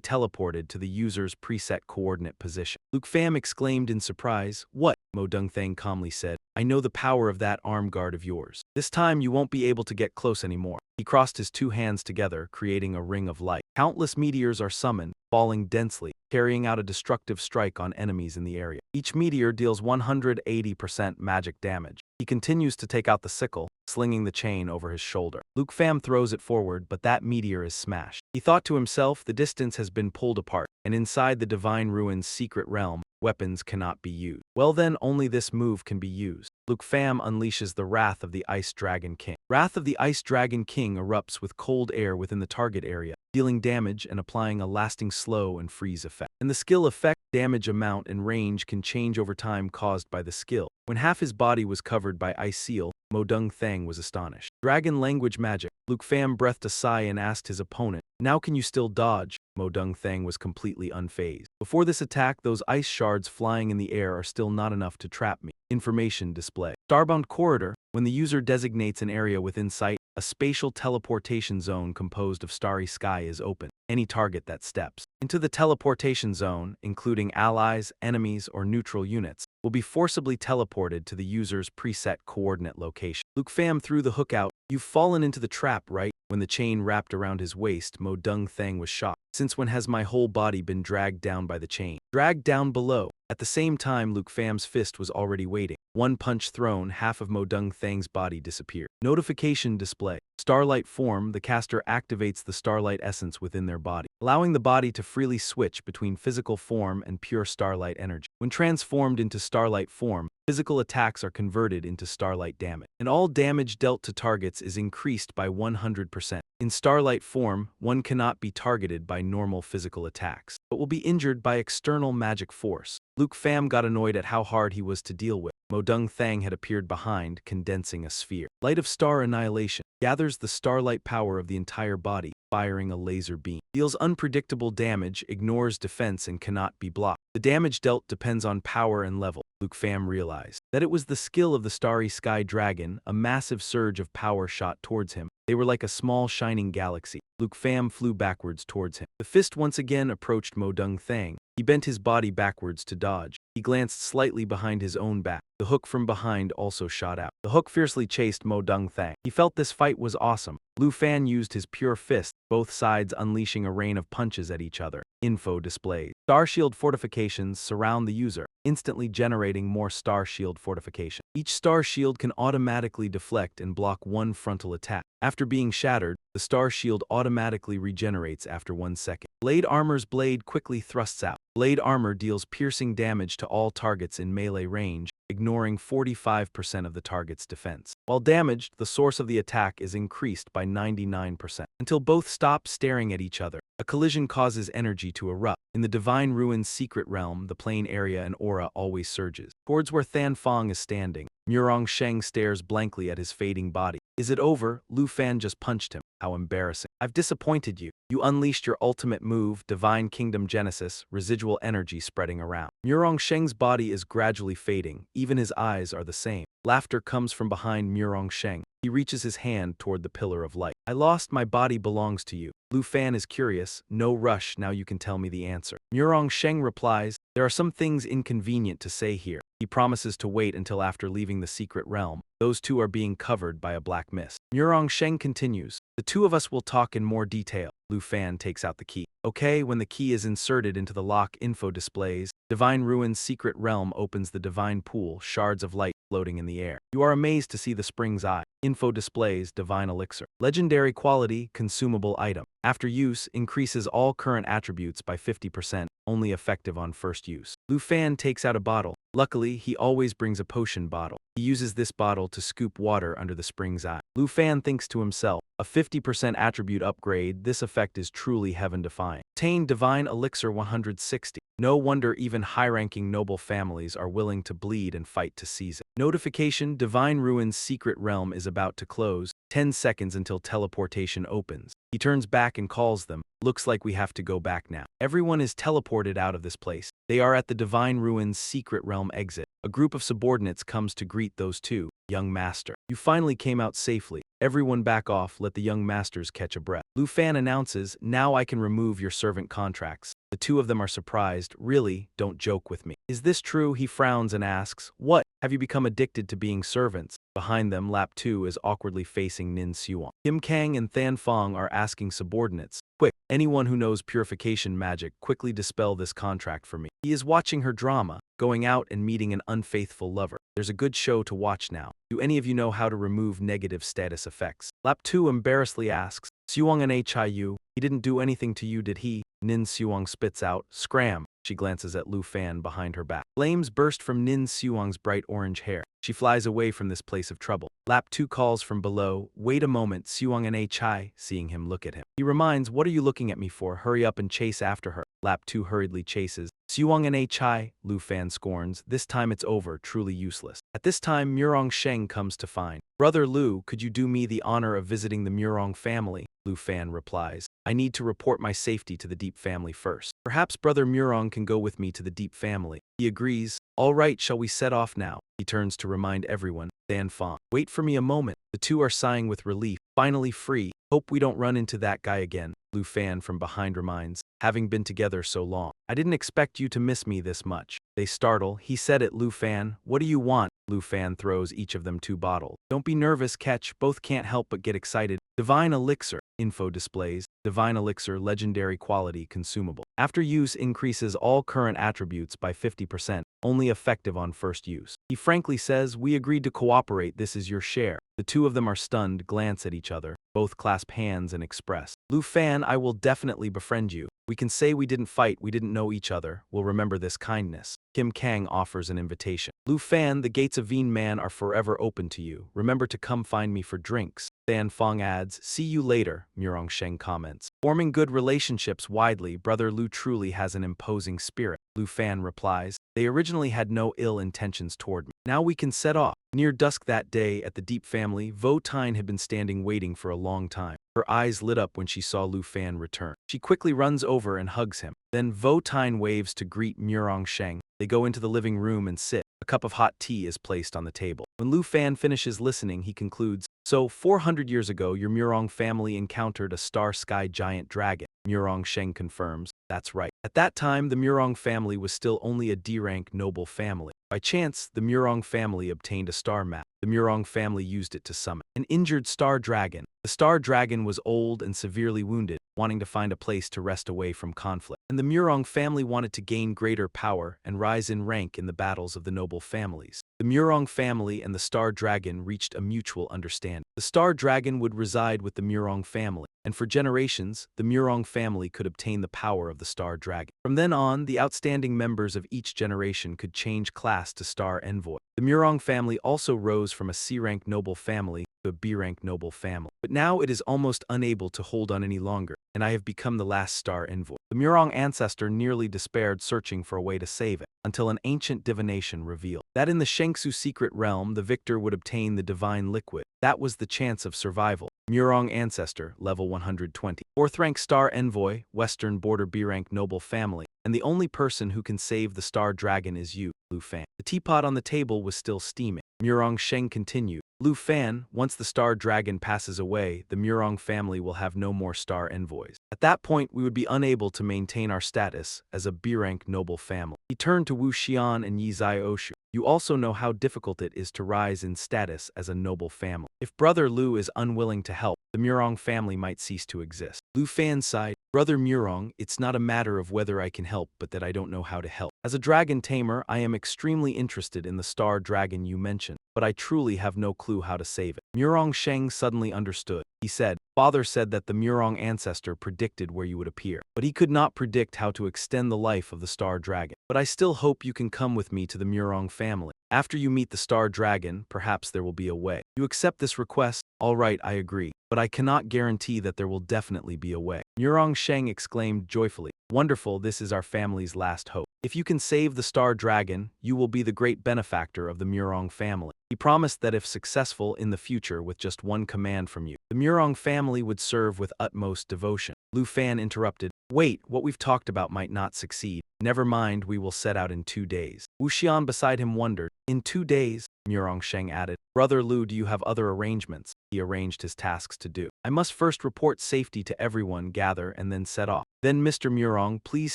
teleported to the user's preset coordinate position. Luke Pham exclaimed in surprise, what? Mo Dong-thang calmly said, I know the power of that arm guard of yours. This time you won't be able to get close anymore. He crossed his 2 hands together, creating a ring of light. Countless meteors are summoned, falling densely, carrying out a destructive strike on enemies in the area. Each meteor deals 180% magic damage. He continues to take out the sickle, slinging the chain over his shoulder. Luke Pham throws it forward, but that meteor is smashed. He thought to himself, the distance has been pulled apart, and inside the Divine Ruins Secret Realm, weapons cannot be used. Well then, only this move can be used. Luke Pham unleashes the Wrath of the Ice Dragon King. Wrath of the Ice Dragon King erupts with cold air within the target area, dealing damage and applying a lasting slow and freeze effect. And the skill effect, damage amount and range can change over time caused by the skill. When half his body was covered by Ice Seal, Mo Dong-thang was astonished. Dragon language magic. Luke Pham breathed a sigh and asked his opponent, now can you still dodge? Mo Dong-thang was completely unfazed. Before this attack, those ice shards flying in the air are still not enough to trap me. Information display. Starbound corridor, when the user designates an area within sight, a spatial teleportation zone composed of starry sky is open. Any target that steps into the teleportation zone, including allies, enemies, or neutral units, will be forcibly teleported to the user's preset coordinate location. Luke Pham threw the hook out. You've fallen into the trap, right? When the chain wrapped around his waist, Mo Dung Thang was shocked. Since when has my whole body been dragged down by the chain? Dragged down below. At the same time, Luke Pham's fist was already waiting. One punch thrown, half of Mo Dung Thang's body disappeared. Notification display. Starlight form, the caster activates the starlight essence within their body, allowing the body to freely switch between physical form and pure starlight energy. When transformed into starlight form, physical attacks are converted into starlight damage, and all damage dealt to targets is increased by 100%. In starlight form, one cannot be targeted by normal physical attacks, but will be injured by external magic force. Luke Pham got annoyed at how hard he was to deal with. Mo Dung Thang had appeared behind, condensing a sphere. Light of Star Annihilation gathers the starlight power of the entire body, firing a laser beam. Deals unpredictable damage, ignores defense, and cannot be blocked. The damage dealt depends on power and level. Luke Pham realized that it was the skill of the Starry Sky Dragon. A massive surge of power shot towards him. They were like a small shining galaxy. Luke Pham flew backwards towards him. The fist once again approached Mo Dung Thang. He bent his body backwards to dodge. He glanced slightly behind his own back. The hook from behind also shot out. The hook fiercely chased Mo Dung Thang. He felt this fight was awesome. Lu Fan used his pure fist, both sides unleashing a rain of punches at each other. Info displays. Star Shield fortifications surround the user, instantly generating more Star Shield fortification. Each Star Shield can automatically deflect and block one frontal attack. After being shattered, the Star Shield automatically regenerates after 1 second. Blade Armor's blade quickly thrusts out. Blade Armor deals piercing damage to all targets in melee range, ignoring 45% of the target's defense. While damaged, the source of the attack is increased by 99%, until both stop staring at each other. A collision causes energy to erupt. In the Divine Ruin's secret realm, the plane area and aura always surges. Towards where Than Fong is standing, Murong Sheng stares blankly at his fading body. Is it over? Lu Fan just punched him. How embarrassing. I've disappointed you. You unleashed your ultimate move, Divine Kingdom Genesis, residual energy spreading around. Murong Sheng's body is gradually fading. Even his eyes are the same. Laughter comes from behind Murong Sheng. He reaches his hand toward the pillar of light. I lost, my body belongs to you. Lu Fan is curious. No rush, now you can tell me the answer. Murong Sheng replies, there are some things inconvenient to say here. He promises to wait until after leaving the secret realm. Those two are being covered by a black mist. Murong Sheng continues, the two of us will talk in more detail. Lu Fan takes out the key. Okay, when the key is inserted into the lock, info displays. Divine Ruin's secret realm opens the divine pool, shards of light floating in the air. You are amazed to see the spring's eye. Info displays divine elixir. Legendary quality, consumable item. After use, increases all current attributes by 50%, only effective on first use. Lu Fan takes out a bottle. Luckily, he always brings a potion bottle. He uses this bottle to scoop water under the spring's eye. Lu Fan thinks to himself, a 50% attribute upgrade, this effect is truly heaven-defying. Obtain Divine Elixir 160. No wonder even high-ranking noble families are willing to bleed and fight to seize it. Notification, Divine Ruin's secret realm is about to close. 10 seconds until teleportation opens. He turns back and calls them. Looks like we have to go back now. Everyone is teleported out of this place. They are at the Divine Ruin's secret realm exit. A group of subordinates comes to greet those two. Young master, you finally came out safely. Everyone back off, let the young masters catch a breath. Lu Fan announces, now I can remove your servant contracts. The two of them are surprised. Really? Don't joke with me. Is this true? He frowns and asks, what? Have you become addicted to being servants? Behind them, Lap 2 is awkwardly facing Nin Xuang. Kim Kang and Than Fong are asking subordinates, quick, anyone who knows purification magic, quickly dispel this contract for me. He is watching her drama, going out and meeting an unfaithful lover. There's a good show to watch now. Do any of you know how to remove negative status effects? Lap 2 embarrassedly asks, Xuang and Hiu, he didn't do anything to you, did he? Nin Xuang spits out, scram. She glances at Lu Fan behind her back. Flames burst from Nin Xuang's bright orange hair. She flies away from this place of trouble. Lap 2 calls from below, wait a moment, Xuang and Chai, seeing him look at him. He reminds, what are you looking at me for? Hurry up and chase after her. Lap 2 hurriedly chases. Xuang and Chai, Lu Fan scorns, this time it's over, truly useless. At this time, Murong Sheng comes to find. Brother Lu, could you do me the honor of visiting the Murong family? Lu Fan replies, I need to report my safety to the Deep family first. Perhaps Brother Murong can go with me to the Deep family. He agrees. All right, shall we set off now? He turns to remind everyone, Dan Fong. Wait for me a moment. The two are sighing with relief. Finally free. Hope we don't run into that guy again, Lu Fan from behind reminds, having been together so long. I didn't expect you to miss me this much. They startle. He said it, Lu Fan. What do you want? Lu Fan throws each of them 2 bottles. Don't be nervous, Catch. Both can't help but get excited. Divine Elixir. Info displays. Divine Elixir legendary quality consumable. After use increases all current attributes by 50%, only effective on first use. He frankly says, we agreed to cooperate, this is your share. The two of them are stunned, glance at each other. Both clasp hands and express. Lu Fan, I will definitely befriend you. We can say we didn't fight, we didn't know each other. We'll remember this kindness. Kim Kang offers an invitation. Lu Fan, the gates of Veen Man are forever open to you. Remember to come find me for drinks. Dan Fong adds, see you later, Murong Sheng comments. Forming good relationships widely, Brother Lu truly has an imposing spirit. Lu Fan replies, they originally had no ill intentions toward me. Now we can set off. Near dusk that day at the Deep family, Vo Tine had been standing waiting for a long time. Her eyes lit up when she saw Lu Fan return. She quickly runs over and hugs him. Then Vo Tine waves to greet Murong Sheng. They go into the living room and sit. A cup of hot tea is placed on the table. When Lu Fan finishes listening, he concludes, so 400 years ago, your Murong family encountered a star-sky giant dragon. Murong Sheng confirms, that's right. At that time, the Murong family was still only a D-rank noble family. By chance, the Murong family obtained a star map. The Murong family used it to summon an injured star dragon. The star dragon was old and severely wounded, wanting to find a place to rest away from conflict. And the Murong family wanted to gain greater power and rise in rank in the battles of the noble families. The Murong family and the star dragon reached a mutual understanding. The star dragon would reside with the Murong family, and for generations, the Murong family could obtain the power of the star dragon. From then on, the outstanding members of each generation could change class to star envoy. The Murong family also rose from a C-rank noble family to a B-rank noble family. But now it is almost unable to hold on any longer, and I have become the last star envoy. The Murong ancestor nearly despaired searching for a way to save it, until an ancient divination revealed that in the Shengsu secret realm the victor would obtain the divine liquid. That was the chance of survival. Murong ancestor, level 120. 4th rank star envoy, western border B-rank noble family, and the only person who can save the star dragon is you, Lu Fan. The teapot on the table was still steaming. Murong Sheng continued, Lu Fan, once the star dragon passes away, the Murong family will have no more star envoys. At that point, we would be unable to maintain our status as a B-rank noble family. He turned to Wu Xian and Yi Zaioshu. You also know how difficult it is to rise in status as a noble family. If Brother Lu is unwilling to help, the Murong family might cease to exist. Lu Fan sighed, Brother Murong, it's not a matter of whether I can help, but that I don't know how to help. As a dragon tamer, I am extremely interested in the star dragon you mentioned, but I truly have no clue how to save it. Murong Sheng suddenly understood. He said, Father said that the Murong ancestor predicted where you would appear, but he could not predict how to extend the life of the star dragon. But I still hope you can come with me to the Murong family. After you meet the star dragon, perhaps there will be a way. You accept this request? All right, I agree. But I cannot guarantee that there will definitely be a way. Murong Sheng exclaimed joyfully, wonderful, this is our family's last hope. If you can save the star dragon, you will be the great benefactor of the Murong family. He promised that if successful in the future with just one command from you, the Murong family would serve with utmost devotion. Lu Fan interrupted, wait, what we've talked about might not succeed. Never mind, we will set out in 2 days. Wu Xian beside him wondered, in 2 days? Murong Sheng added, Brother Lu, do you have other arrangements? He arranged his tasks to do. I must first report safety to everyone, gather, and then set off. Then Mr. Murong, please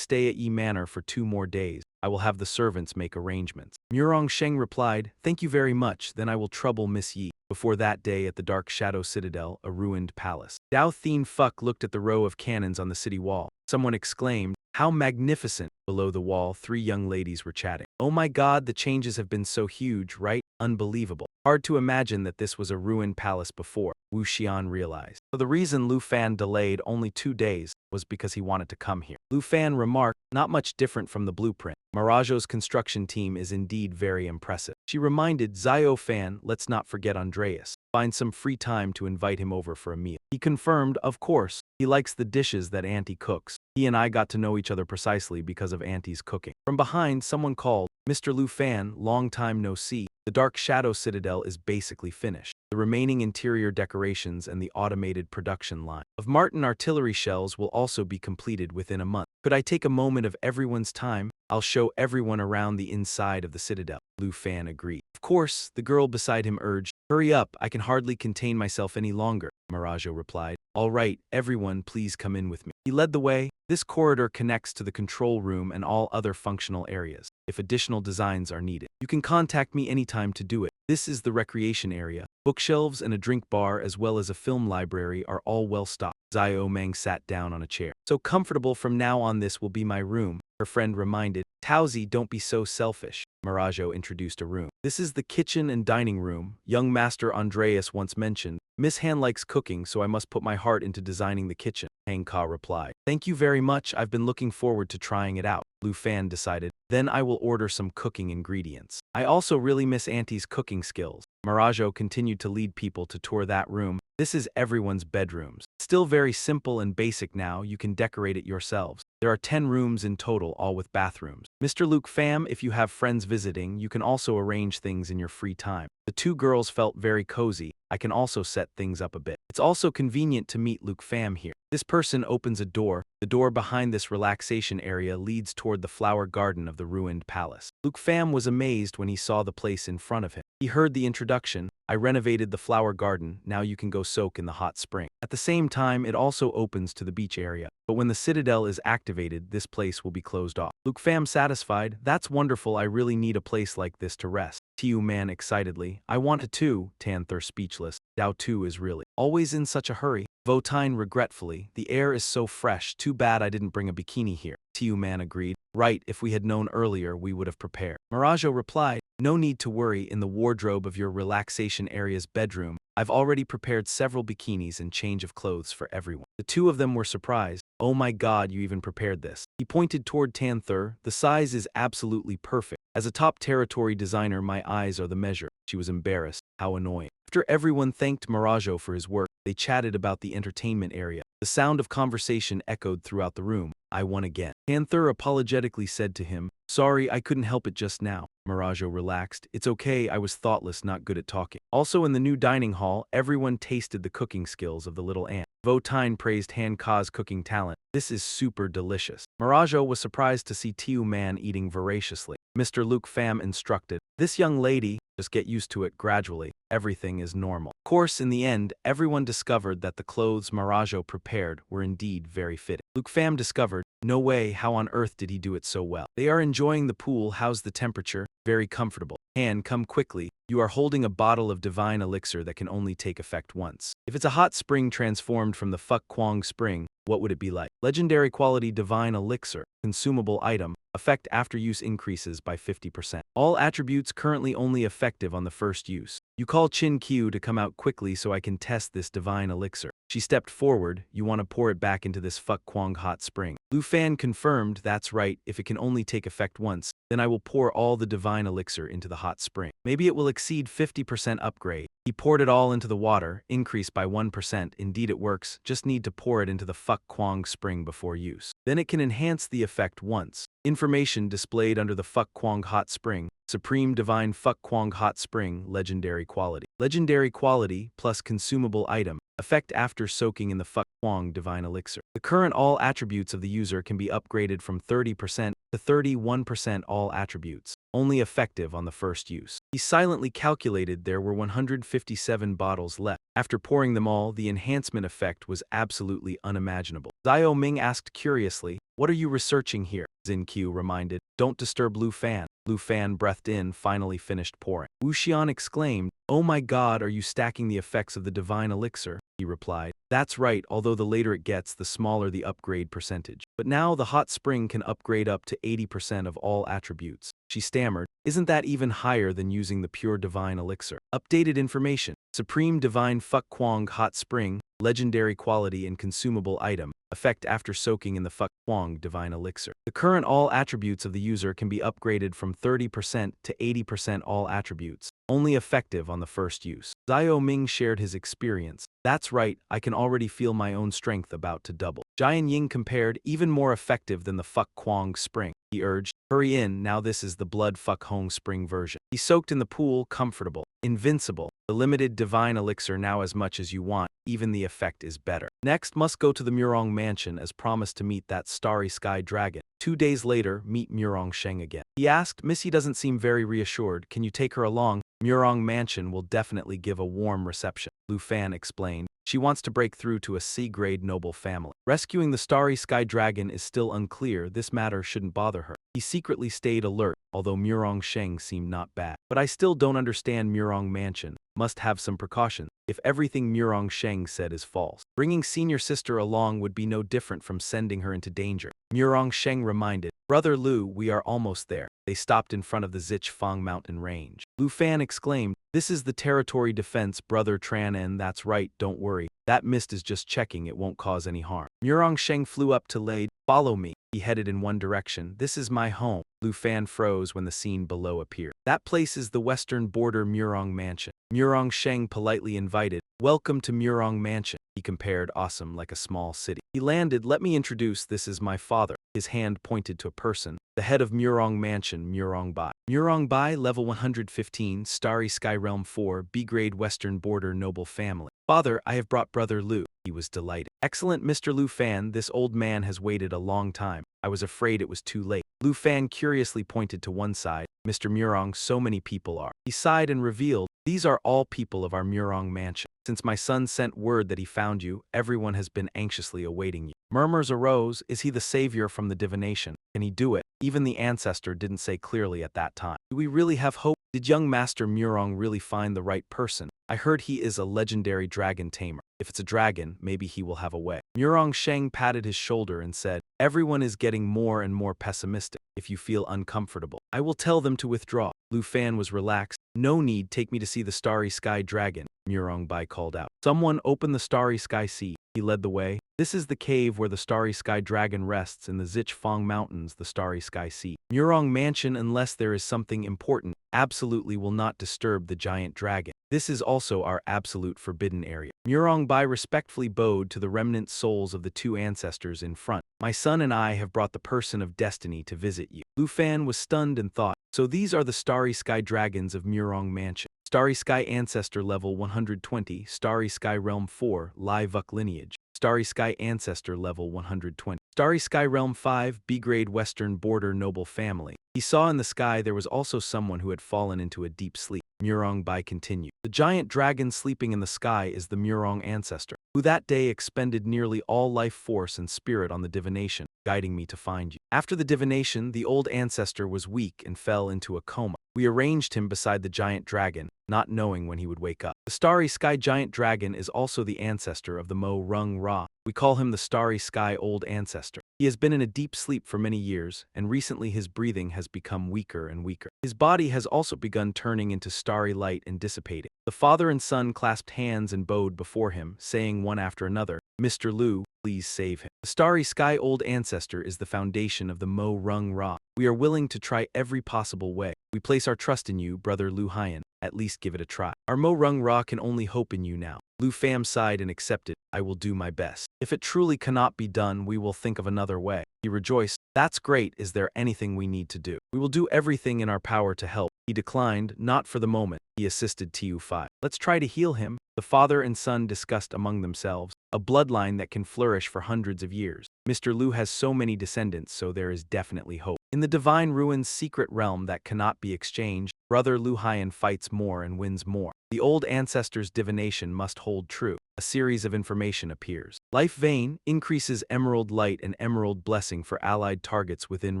stay at Yi Manor for 2 more days. I will have the servants make arrangements. Murong Sheng replied, thank you very much, then I will trouble Miss Yi. Before that day at the Dark Shadow Citadel, a ruined palace. Dao Thien Fuck looked at the row of cannons on the city wall. Someone exclaimed, how magnificent! Below the wall, 3 young ladies were chatting. Oh my god, the changes have been so huge, right? Unbelievable. Hard to imagine that this was a ruined palace before, Wu Xian realized. So the reason Lu Fan delayed only 2 days was because he wanted to come here. Lu Fan remarked, not much different from the blueprint. Marajo's construction team is indeed very impressive. She reminded Zio Fan, let's not forget Andreas. Find some free time to invite him over for a meal. He confirmed, of course, he likes the dishes that Auntie cooks. He and I got to know each other precisely because of Auntie's cooking. From behind, someone called, Mr. Lu Fan, long time no see. The Dark Shadow Citadel is basically finished. The remaining interior decorations and the automated production line of Martin artillery shells will also be completed within a month. Could I take a moment of everyone's time? I'll show everyone around the inside of the Citadel. Lu Fan agreed. Of course, the girl beside him urged. Hurry up, I can hardly contain myself any longer, Marajo replied. All right, everyone, please come in with me. He led the way. This corridor connects to the control room and all other functional areas. If additional designs are needed, you can contact me anytime to do it. This is the recreation area. Bookshelves and a drink bar as well as a film library are all well stocked. Zio Meng sat down on a chair. So comfortable, from now on this will be my room, her friend reminded. Tauzi, don't be so selfish. Marajo introduced a room. This is the kitchen and dining room. Young Master Andreas once mentioned, Miss Han likes cooking, so I must put my heart into designing the kitchen. Hang Ka replied. Thank you very much, I've been looking forward to trying it out. Lu Fan decided. Then I will order some cooking ingredients. I also really miss Auntie's cooking skills. Marajo continued to lead people to tour that room. This is everyone's bedrooms. Still very simple and basic now, you can decorate it yourselves. There are 10 rooms in total, all with bathrooms. Mr. Luke Pham, if you have friends visiting, you can also arrange things in your free time. The two girls felt very cozy. I can also set things up a bit. It's also convenient to meet Luke Pham here. This person opens a door. The door behind this relaxation area leads toward the flower garden of the ruined palace. Luke Pham was amazed when he saw the place in front of him. He heard the introduction. I renovated the flower garden, now you can go soak in the hot spring. At the same time, it also opens to the beach area. But when the Citadel is activated, this place will be closed off. Luke Pham satisfied. That's wonderful, I really need a place like this to rest. Tiu Man excitedly. I want to too, Tanther speechless. Dao Tu is really always in such a hurry. Votine regretfully. The air is so fresh, too bad I didn't bring a bikini here. Tiu Man agreed. Right, if we had known earlier, we would have prepared. Marajo replied. No need to worry, in the wardrobe of your relaxation area's bedroom, I've already prepared several bikinis and change of clothes for everyone. The two of them were surprised. Oh my god, you even prepared this. He pointed toward Tanther. The size is absolutely perfect. As a top territory designer, my eyes are the measure. She was embarrassed. How annoying. After everyone thanked Marajo for his work, they chatted about the entertainment area. The sound of conversation echoed throughout the room. I won again. Tanther apologetically said to him, Sorry, I couldn't help it just now. Marajo relaxed. It's okay, I was thoughtless, not good at talking. Also in the new dining hall, everyone tasted the cooking skills of the little ant. Votine praised Han Ka's cooking talent. This is super delicious. Marajo was surprised to see Tiu Man eating voraciously. Mr. Luke Pham instructed, This young lady, just get used to it gradually. Everything is normal. Of course, in the end, everyone discovered that the clothes Marajo prepared were indeed very fitting. Luke Pham discovered, no way, how on earth did he do it so well? They are enjoying the pool, how's the temperature? Very comfortable. Han, come quickly. You are holding a bottle of divine elixir that can only take effect once. If it's a hot spring transformed from the Fuck Kwang spring, what would it be like? Legendary quality divine elixir. Consumable item. Effect after use increases by 50%. All attributes currently only effective on the first use. You call Chin Qiu to come out quickly so I can test this divine elixir. She stepped forward. You want to pour it back into this Fuck Kwang hot spring. Lu Fan confirmed, that's right, if it can only take effect once, then I will pour all the divine elixir into the hot spring. Maybe it will exceed 50% upgrade. He poured it all into the water, increased by 1%. Indeed it works, just need to pour it into the Fuck Kwang spring before use. Then it can enhance the effect once. Information displayed under the Fuck Kwang hot spring. Supreme Divine Fuck Kwang hot spring, legendary quality. Legendary quality plus consumable item. Effect after soaking in the Fuck Kwang divine elixir. The current all attributes of the user can be upgraded from 30% to 31% all attributes. Only effective on the first use. He silently calculated there were 157 bottles left. After pouring them all, the enhancement effect was absolutely unimaginable. Zio Ming asked curiously, What are you researching here? Xin Qiu reminded, Don't disturb Lu Fan. Lu Fan breathed in, finally finished pouring. Wu Xian exclaimed, Oh my god, are you stacking the effects of the divine elixir? He replied, That's right, although the later it gets, the smaller the upgrade percentage. But now the hot spring can upgrade up to 80% of all attributes. She stammered, Isn't that even higher than using the pure divine elixir? Updated information. Supreme Divine Fuck Kwang Hot Spring, legendary quality and consumable item. Effect after soaking in the Fuck Kwang divine elixir. The current all attributes of the user can be upgraded from 30% to 80% all attributes. Only effective on the first use. Zio Ming shared his experience. That's right, I can already feel my own strength about to double. Jian Ying compared, even more effective than the Fuck Kwang spring. he urged. Hurry in, now this is the blood fuck home spring version. He soaked in the pool, comfortable, invincible. The limited divine elixir now as much as you want, even the effect is better. Next, must go to the Murong mansion as promised to meet that starry sky dragon. 2 days later, meet Murong Sheng again. He asked, Missy doesn't seem very reassured, can you take her along? Murong mansion will definitely give a warm reception, Lu Fan explained. She wants to break through to a C-grade noble family. Rescuing the starry sky dragon is still unclear, this matter shouldn't bother her. He secretly stayed alert, although Murong Sheng seemed not bad. But I still don't understand Murong mansion. Must have some precautions. If everything Murong Sheng said is false, bringing senior sister along would be no different from sending her into danger. Murong Sheng reminded, Brother Lu, we are almost there. They stopped in front of the Zichfang mountain range. Lu Fan exclaimed, this is the territory defense, Brother Tran, and that's right, don't worry. That mist is just checking, it won't cause any harm. Murong Sheng flew up to Lade. Follow me. He headed in one direction. This is my home. Lu Fan froze when the scene below appeared. That place is the western border Murong mansion. Murong Sheng politely invited, welcome to Murong mansion. He compared awesome like a small city. He landed, let me introduce, this is my father. His hand pointed to a person, the head of Murong mansion, Murong Bai. Murong Bai, level 115, Starry Sky Realm 4, B-grade western border noble family. Father, I have brought Brother Lu. He was delighted. Excellent, Mr. Lu Fan, this old man has waited a long time. I was afraid it was too late. Lu Fan curiously pointed to one side. Mr. Murong, so many people are. He sighed and revealed, these are all people of our Murong mansion. Since my son sent word that he found you, everyone has been anxiously awaiting you. Murmurs arose, is he the savior from the divination? Can he do it? Even the ancestor didn't say clearly at that time. Do we really have hope? Did young Master Murong really find the right person? I heard he is a legendary dragon tamer. If it's a dragon, maybe he will have a way. Murong Sheng patted his shoulder and said, everyone is getting more and more pessimistic. If you feel uncomfortable, I will tell them to withdraw. Lu Fan was relaxed. No need, take me to see the starry sky dragon, Murong Bai called out. Someone open the starry sky sea. He led the way. This is the cave where the starry sky dragon rests in the Zichfang mountains, the starry sky sea. Murong mansion, unless there is something important, absolutely will not disturb the giant dragon. This is also our absolute forbidden area. Murong Bai respectfully bowed to the remnant souls of the two ancestors in front. My son and I have brought the person of destiny to visit you. Lu Fan was stunned and thought, so these are the starry sky dragons of Murong mansion. Starry Sky Ancestor level 120, Starry Sky Realm 4, Lai Vuk lineage. Starry Sky Ancestor level 120. Starry Sky Realm 5, B-grade Western Border noble family. He saw in the sky there was also someone who had fallen into a deep sleep. Murong Bai continued. The giant dragon sleeping in the sky is the Murong ancestor, who that day expended nearly all life force and spirit on the divination, guiding me to find you. After the divination, the old ancestor was weak and fell into a coma. We arranged him beside the giant dragon, not knowing when he would wake up. The Starry Sky Giant Dragon is also the ancestor of the Mo Rung Ra. We call him the Starry Sky Old Ancestor. He has been in a deep sleep for many years, and recently his breathing has become weaker and weaker. His body has also begun turning into starry light and dissipating. The father and son clasped hands and bowed before him, saying one after another, Mr. Lu, please save him. The Starry Sky Old Ancestor is the foundation of the Mo Rung Ra. We are willing to try every possible way. We place our trust in you, Brother Lu Haiyan. At least give it a try. Our Mo Rung Ra can only hope in you now. Lu Fam sighed and accepted. I will do my best. If it truly cannot be done, we will think of another way. He rejoiced. That's great. Is there anything we need to do? We will do everything in our power to help. He declined, not for the moment. He assisted Tu-Fi. Let's try to heal him. The father and son discussed among themselves. A bloodline that can flourish for hundreds of years. Mr. Lu has so many descendants, so there is definitely hope. In the Divine Ruins secret realm that cannot be exchanged, Brother Lu Haiyan fights more and wins more. The old ancestor's divination must hold true. A series of information appears. Life Vein increases Emerald Light and Emerald Blessing for allied targets within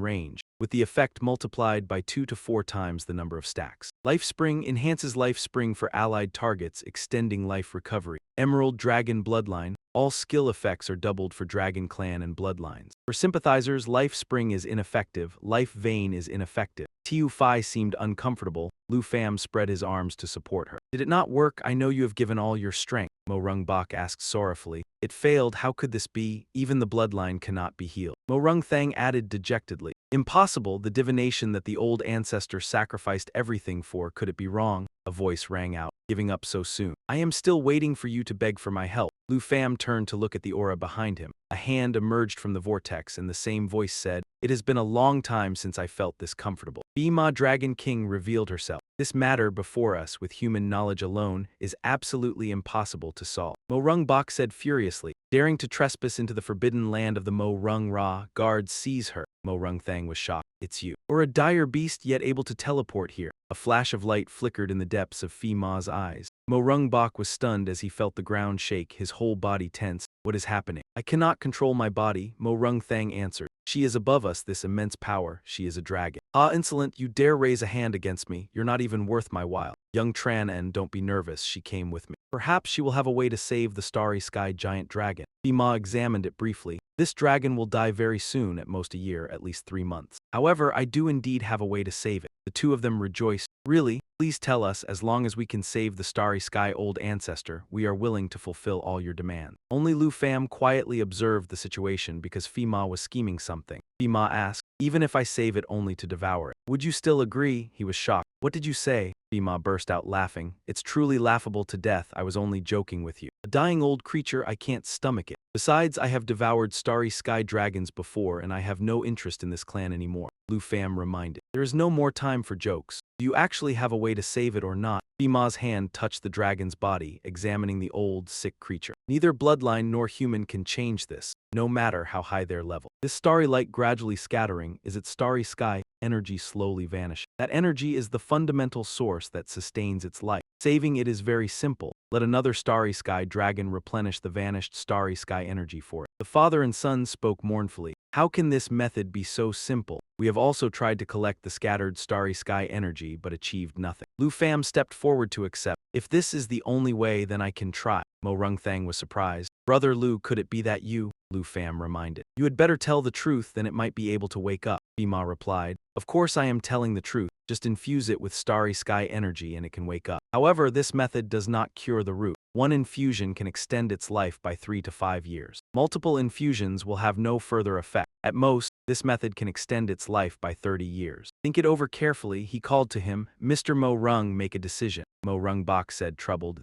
range, with the effect multiplied by 2 to 4 times the number of stacks. Life Spring enhances Life Spring for allied targets, extending life recovery. Emerald Dragon Bloodline. All skill effects are doubled for Dragon Clan and Bloodlines. For sympathizers, Life Spring is ineffective, Life Vein is ineffective. Tu-Fi seemed uncomfortable. Lu Fam spread his arms to support her. Did it not work? I know you have given all your strength. Mo Rung Bak asked sorrowfully. It failed. How could this be? Even the bloodline cannot be healed. Mo Rung Thang added dejectedly. Impossible. The divination that the old ancestor sacrificed everything for. Could it be wrong? A voice rang out. Giving up so soon. I am still waiting for you to beg for my help. Lu Fam turned to look at the aura behind him. A hand emerged from the vortex and the same voice said, It has been a long time since I felt this comfortable. Bima Dragon King revealed herself. This matter before us with human knowledge alone is absolutely impossible to solve. Mo Rung Bok said furiously, daring to trespass into the forbidden land of the Mo Rung Ra. Guards seize her. Mo Rung Thang was shocked. It's you. Or a dire beast yet able to teleport here. A flash of light flickered in the depths of Phi Ma's eyes. Mo Rung Bok was stunned as he felt the ground shake, his whole body tense. What is happening? I cannot control my body, Mo Rung Thang answered. She is above us, this immense power. She is a dragon. Ah, insolent, you dare raise a hand against me. You're not even worth my while. Young Tran En, don't be nervous, she came with me. Perhaps she will have a way to save the starry sky giant dragon. Phi Ma examined it briefly. This dragon will die very soon, at most a year, at least 3 months. However, I do indeed have a way to save it. The two of them rejoiced. Really? Please tell us, as long as we can save the starry sky old ancestor, we are willing to fulfill all your demands. Only Lu Fam quietly observed the situation because Phi Ma was scheming something. Phi Ma asked, even if I save it only to devour it, would you still agree? He was shocked. What did you say? Phi Ma burst out laughing. It's truly laughable to death, I was only joking with you. A dying old creature, I can't stomach it. Besides, I have devoured starry sky dragons before and I have no interest in this clan anymore. Lu Fam reminded. There is no more time for jokes. Do you actually have a way to save it or not? Phi Ma's hand touched the dragon's body, examining the old, sick creature. Neither bloodline nor human can change this, no matter how high their level. This starry light gradually scattering is its starry sky, energy slowly vanishing. That energy is the fundamental source that sustains its life. Saving it is very simple. Let another starry sky dragon replenish the vanished starry sky energy for it. The father and son spoke mournfully. How can this method be so simple? We have also tried to collect the scattered starry sky energy but achieved nothing. Lu Fam stepped forward to accept. If this is the only way, then I can try. Mo Rung Thang was surprised. Brother Lu, could it be that you? Lu Fam reminded. You had better tell the truth, then it might be able to wake up. Phi Ma replied. Of course I am telling the truth. Just infuse it with starry sky energy and it can wake up. However, this method does not cure the root. One infusion can extend its life by 3 to 5 years. Multiple infusions will have no further effect. At most, this method can extend its life by 30 years. Think it over carefully, he called to him. Mr. Mo Rung, make a decision. Mo Rung Bok said, troubled.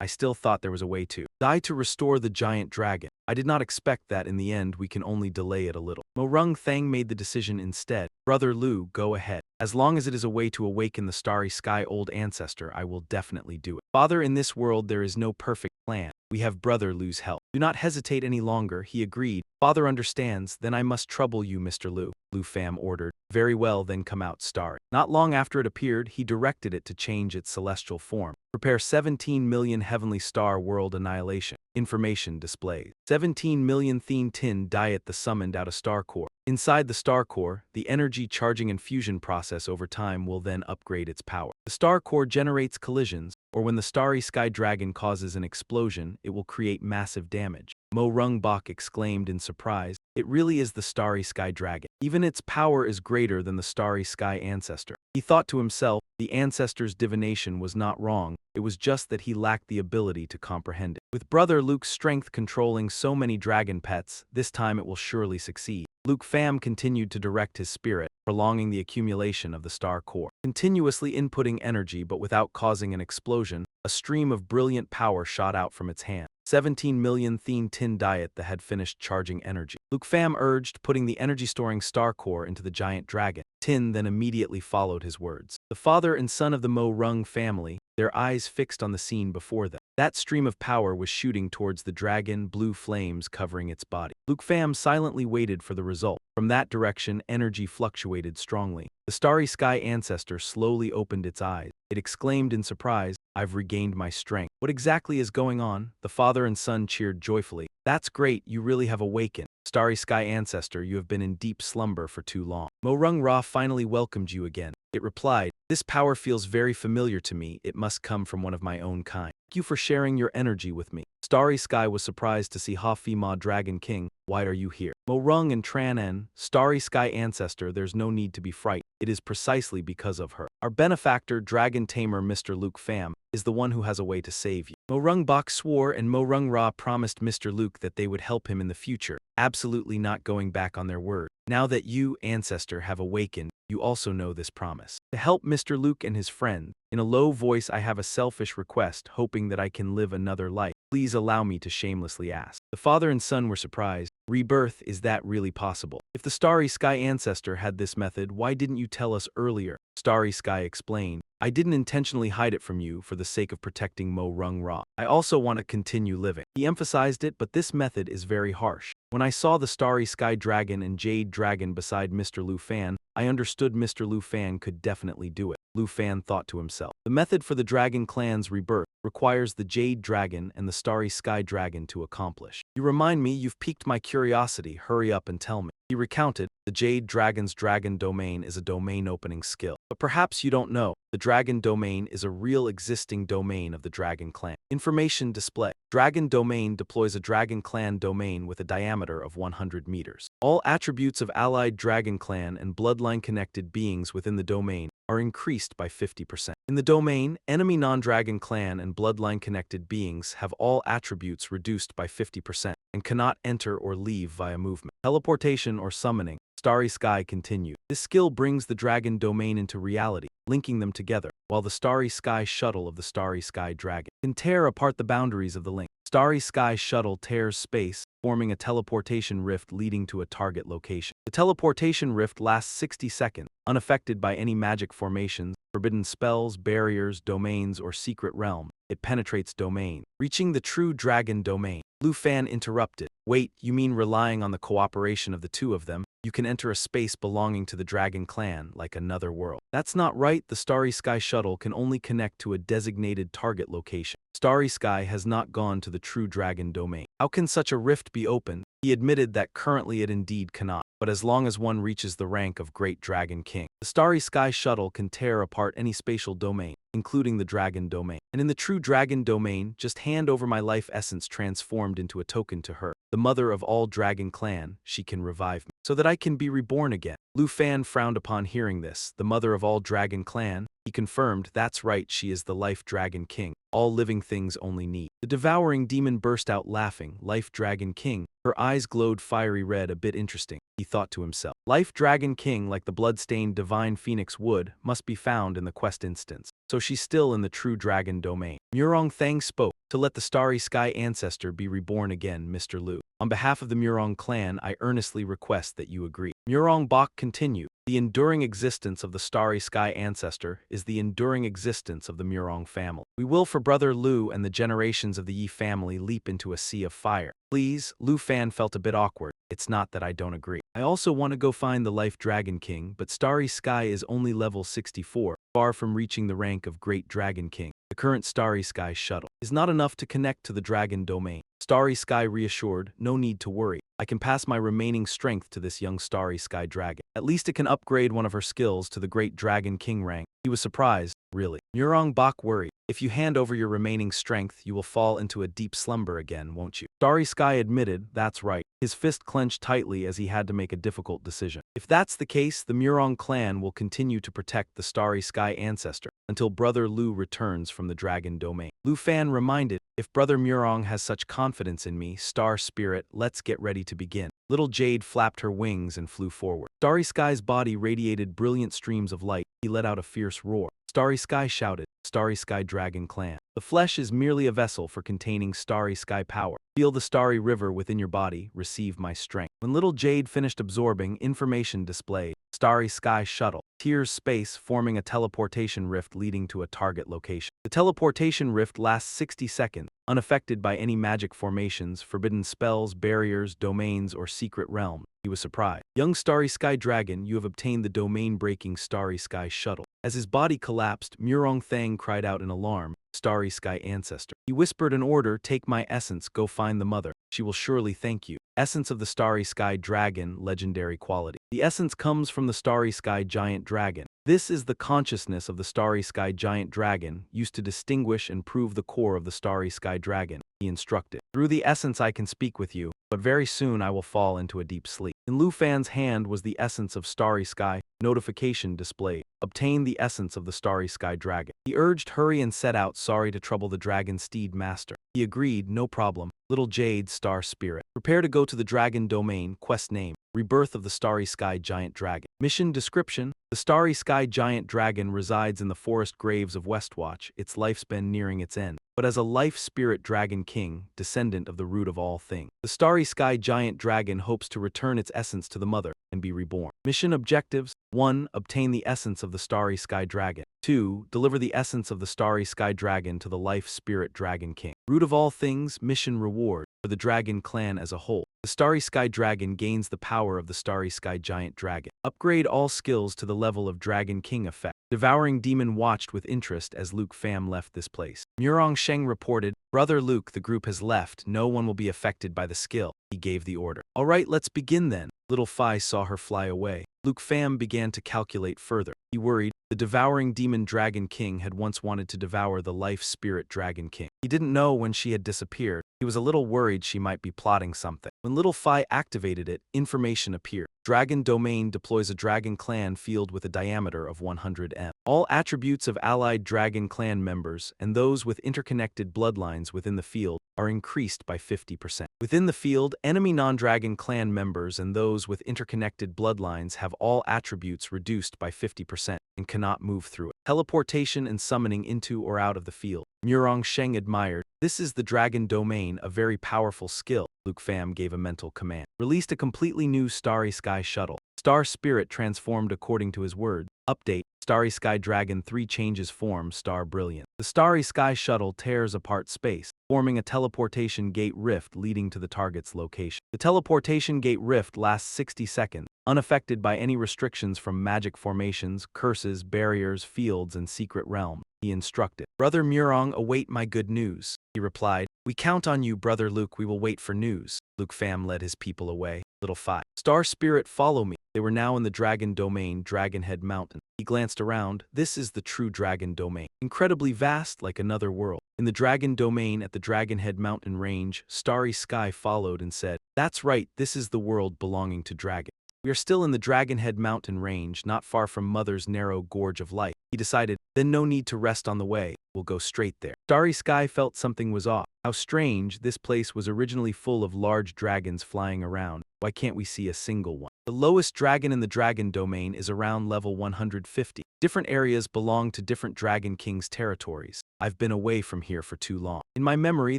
I still thought there was a way to die to restore the giant dragon. I did not expect that in the end we can only delay it a little. Mo Rung Thang made the decision instead. Brother Lu, go ahead. As long as it is a way to awaken the starry sky old ancestor, I will definitely do it. Father, in this world there is no perfect plan. We have Brother Lu's help. Do not hesitate any longer, he agreed. Father understands, then I must trouble you, Mr. Lu. Lu Fam ordered. Very well, then come out starry. Not long after it appeared, he directed it to change its celestial form. Prepare 17 million heavenly star world annihilation. Information displayed. 17 million Thien Tin diet the summoned out a star core. Inside the star core, the energy charging and fusion process over time will then upgrade its power. The star core generates collisions, or when the starry sky dragon causes an explosion, it will create massive damage. Mo Rung Bok exclaimed in surprise. It really is the starry sky dragon. Even its power is greater than the starry sky ancestor. He thought to himself, the ancestor's divination was not wrong, it was just that he lacked the ability to comprehend it. With Brother Luke's strength controlling so many dragon pets, this time it will surely succeed. Luke Pham continued to direct his spirit, prolonging the accumulation of the star core. Continuously inputting energy but without causing an explosion, a stream of brilliant power shot out from its hand. 17 million Thien Tin diet that had finished charging energy. Luke Pham urged, putting the energy-storing star core into the giant dragon. Tin then immediately followed his words. The father and son of the Mo Rung family, their eyes fixed on the scene before them. That stream of power was shooting towards the dragon, blue flames covering its body. Luke Pham silently waited for the result. From that direction, energy fluctuated strongly. The starry sky ancestor slowly opened its eyes. It exclaimed in surprise, I've regained my strength. What exactly is going on? The father and son cheered joyfully. That's great, you really have awakened. Starry sky ancestor, you have been in deep slumber for too long. Mo Rung Ra finally welcomed you again. It replied, this power feels very familiar to me, it must come from one of my own kind. Thank you for sharing your energy with me. Starry Sky was surprised to see Ha Fi Ma Dragon King. Why are you here? Mo Rung and Tran En, Starry Sky Ancestor, there's no need to be frightened. It is precisely because of her. Our benefactor, Dragon Tamer Mr. Luke Pham, is the one who has a way to save you. Mo Rung Bok swore and Mo Rung Ra promised Mr. Luke that they would help him in the future, absolutely not going back on their word. Now that you, Ancestor, have awakened, you also know this promise. To help Mr. Luke and his friend, in a low voice I have a selfish request, hoping that I can live another life. Please allow me to shamelessly ask. The father and son were surprised. Rebirth, is that really possible? If the Starry Sky ancestor had this method, why didn't you tell us earlier? Starry Sky explained. I didn't intentionally hide it from you for the sake of protecting Mo Rung Ra. I also want to continue living. He emphasized it, but this method is very harsh. When I saw the Starry Sky Dragon and Jade Dragon beside Mr. Lu Fan, I understood Mr. Lu Fan could definitely do it. Lu Fan thought to himself. The method for the Dragon Clan's rebirth requires the Jade Dragon and the Starry Sky Dragon to accomplish. You remind me, you've piqued my curiosity. Hurry up and tell me. He recounted, the Jade Dragon's Dragon Domain is a domain opening skill. But perhaps you don't know, the Dragon Domain is a real existing domain of the Dragon Clan. Information display. Dragon Domain deploys a Dragon Clan domain with a diameter of 100 meters. All attributes of allied Dragon Clan and bloodline-connected beings within the domain are increased by 50%. In the domain, enemy non-Dragon Clan and bloodline-connected beings have all attributes reduced by 50% and cannot enter or leave via movement, teleportation, or summoning. Starry Sky continued. This skill brings the Dragon Domain into reality, linking them together, while the Starry Sky Shuttle of the Starry Sky Dragon can tear apart the boundaries of the link. Starry Sky Shuttle tears space, forming a teleportation rift leading to a target location. The teleportation rift lasts 60 seconds, unaffected by any magic formations, forbidden spells, barriers, domains, or secret realm. It penetrates domain, reaching the true Dragon Domain. Lu Fan interrupted. Wait, you mean relying on the cooperation of the two of them, you can enter a space belonging to the Dragon Clan, like another world? That's not right. The Starry Sky Shuttle can only connect to a designated target location. Starry Sky has not gone to the true Dragon Domain. How can such a rift be opened? He admitted that currently it indeed cannot, but as long as one reaches the rank of Great Dragon King, the Starry Sky Shuttle can tear apart any spatial domain, including the Dragon Domain. And in the true Dragon Domain, just hand over my life essence transformed into a token to her, the mother of all Dragon Clan. She can revive me, so that I can be reborn again. Lu Fan frowned upon hearing this. The mother of all Dragon Clan? He confirmed, that's right, she is the Life Dragon King. All living things only need. The devouring demon burst out laughing. Life Dragon King. Her eyes glowed fiery red. A bit interesting, he thought to himself. Life Dragon King, like the blood-stained divine phoenix wood, must be found in the quest instance. So she's still in the true Dragon Domain. Murong Thang spoke. To let the Starry Sky ancestor be reborn again, Mr. Lu. On behalf of the Murong clan, I earnestly request that you agree. Murong Bok continued. The enduring existence of the Starry Sky ancestor is the enduring existence of the Murong family. We will for Brother Lu and the generations of the Yi family leap into a sea of fire. Please, Lu Fan felt a bit awkward. It's not that I don't agree. I also want to go find the Life Dragon King, but Starry Sky is only level 64, far from reaching the rank of Great Dragon King. The current Starry Sky Shuttle is not enough to connect to the Dragon Domain. Starry Sky reassured, no need to worry. I can pass my remaining strength to this young Starry Sky Dragon. At least it can upgrade one of her skills to the Great Dragon King rank. He was surprised. Really? Murong Bok worried. If you hand over your remaining strength, you will fall into a deep slumber again, won't you? Starry Sky admitted, that's right. His fist clenched tightly as he had to make a difficult decision. If that's the case, the Murong clan will continue to protect the Starry Sky ancestor until Brother Lu returns from the Dragon Domain. Lu Fan reminded, if Brother Murong has such confidence in me, Star Spirit, let's get ready to begin. Little Jade flapped her wings and flew forward. Starry Sky's body radiated brilliant streams of light. He let out a fierce roar. Starry Sky shouted, Starry Sky Dragon Clan. The flesh is merely a vessel for containing Starry Sky power. Feel the starry river within your body, receive my strength. When little Jade finished absorbing, information displayed. Starry Sky Shuttle tears space, forming a teleportation rift leading to a target location. The teleportation rift lasts 60 seconds, unaffected by any magic formations, forbidden spells, barriers, domains, or secret realm. He was surprised. Young Starry Sky Dragon, you have obtained the domain-breaking Starry Sky Shuttle. As his body collapsed, Murong Thang cried out in alarm, Starry Sky Ancestor. He whispered an order, take my essence, go find the mother. She will surely thank you. Essence of the Starry Sky Dragon, legendary quality. The essence comes from the Starry Sky Giant Dragon. This is the consciousness of the Starry Sky Giant Dragon, used to distinguish and prove the core of the Starry Sky Dragon. He instructed. Through the essence I can speak with you, but very soon I will fall into a deep sleep. In Lu Fan's hand was the essence of Starry Sky. Notification displayed. Obtain the essence of the Starry Sky Dragon. He urged, hurry and set out, sorry to trouble the Dragon Steed Master. He agreed, no problem. Little Jade, Star Spirit. Prepare to go to the Dragon Domain. Quest name. Rebirth of the Starry Sky Giant Dragon. Mission description. The Starry Sky Giant Dragon resides in the forest graves of Westwatch, its lifespan nearing its end. but as a life spirit dragon king, descendant of the root of all things. The starry sky giant dragon hopes to return its essence to the mother and be reborn. Mission objectives: 1. Obtain the essence of the starry sky dragon. 2. Deliver the essence of the starry sky dragon to the life spirit dragon king. Root of all things, mission reward for the dragon clan as a whole. The starry sky dragon gains the power of the starry sky giant dragon. Upgrade all skills to the level of dragon king effect. Devouring demon watched with interest as Luke Pham left this place. Murong Sheng reported, "Brother Luke, the group has left. No one will be affected by the skill." He gave the order. "All right, let's begin then." Little Phi saw her fly away. Luke Pham began to calculate further. He worried. The devouring demon dragon king had once wanted to devour the life spirit dragon king. He didn't know when she had disappeared. He was a little worried she might be plotting something. When Little Phi activated it, information appeared. Dragon Domain deploys a dragon clan field with a diameter of 100 m. All attributes of allied dragon clan members and those with interconnected bloodlines within the field are increased by 50%. Within the field, enemy non-dragon clan members and those with interconnected bloodlines have all attributes reduced by 50% and cannot move through it. Teleportation and summoning into or out of the field. Murong Sheng admired. "This is the Dragon Domain, a very powerful skill." Luke Pham gave a mental command. Released a completely new Starry Sky shuttle. Star Spirit transformed according to his word. Update: Starry Sky Dragon 3 changes form, Star Brilliant. The Starry Sky shuttle tears apart space, forming a teleportation gate rift leading to the target's location. The teleportation gate rift lasts 60 seconds, unaffected by any restrictions from magic formations, curses, barriers, fields, and secret realms. He instructed. "Brother Murong, await my good news." He replied, "We count on you, Brother Luke, we will wait for news." Luke Pham led his people away. Little Phi. "Star Spirit, follow me." They were now in the Dragon Domain, Dragonhead Mountain. He glanced around. This is the true Dragon Domain. Incredibly vast, like another world. In the Dragon Domain at the Dragonhead Mountain range, Starry Sky followed and said, "That's right, this is the world belonging to dragons. We are still in the Dragonhead Mountain range, not far from Mother's narrow gorge of light." He decided, then no need to rest on the way, we'll go straight there. Starry Sky felt something was off. How strange, this place was originally full of large dragons flying around. Why can't we see a single one? The lowest dragon in the Dragon Domain is around level 150. Different areas belong to different Dragon Kings' territories. I've been away from here for too long. In my memory,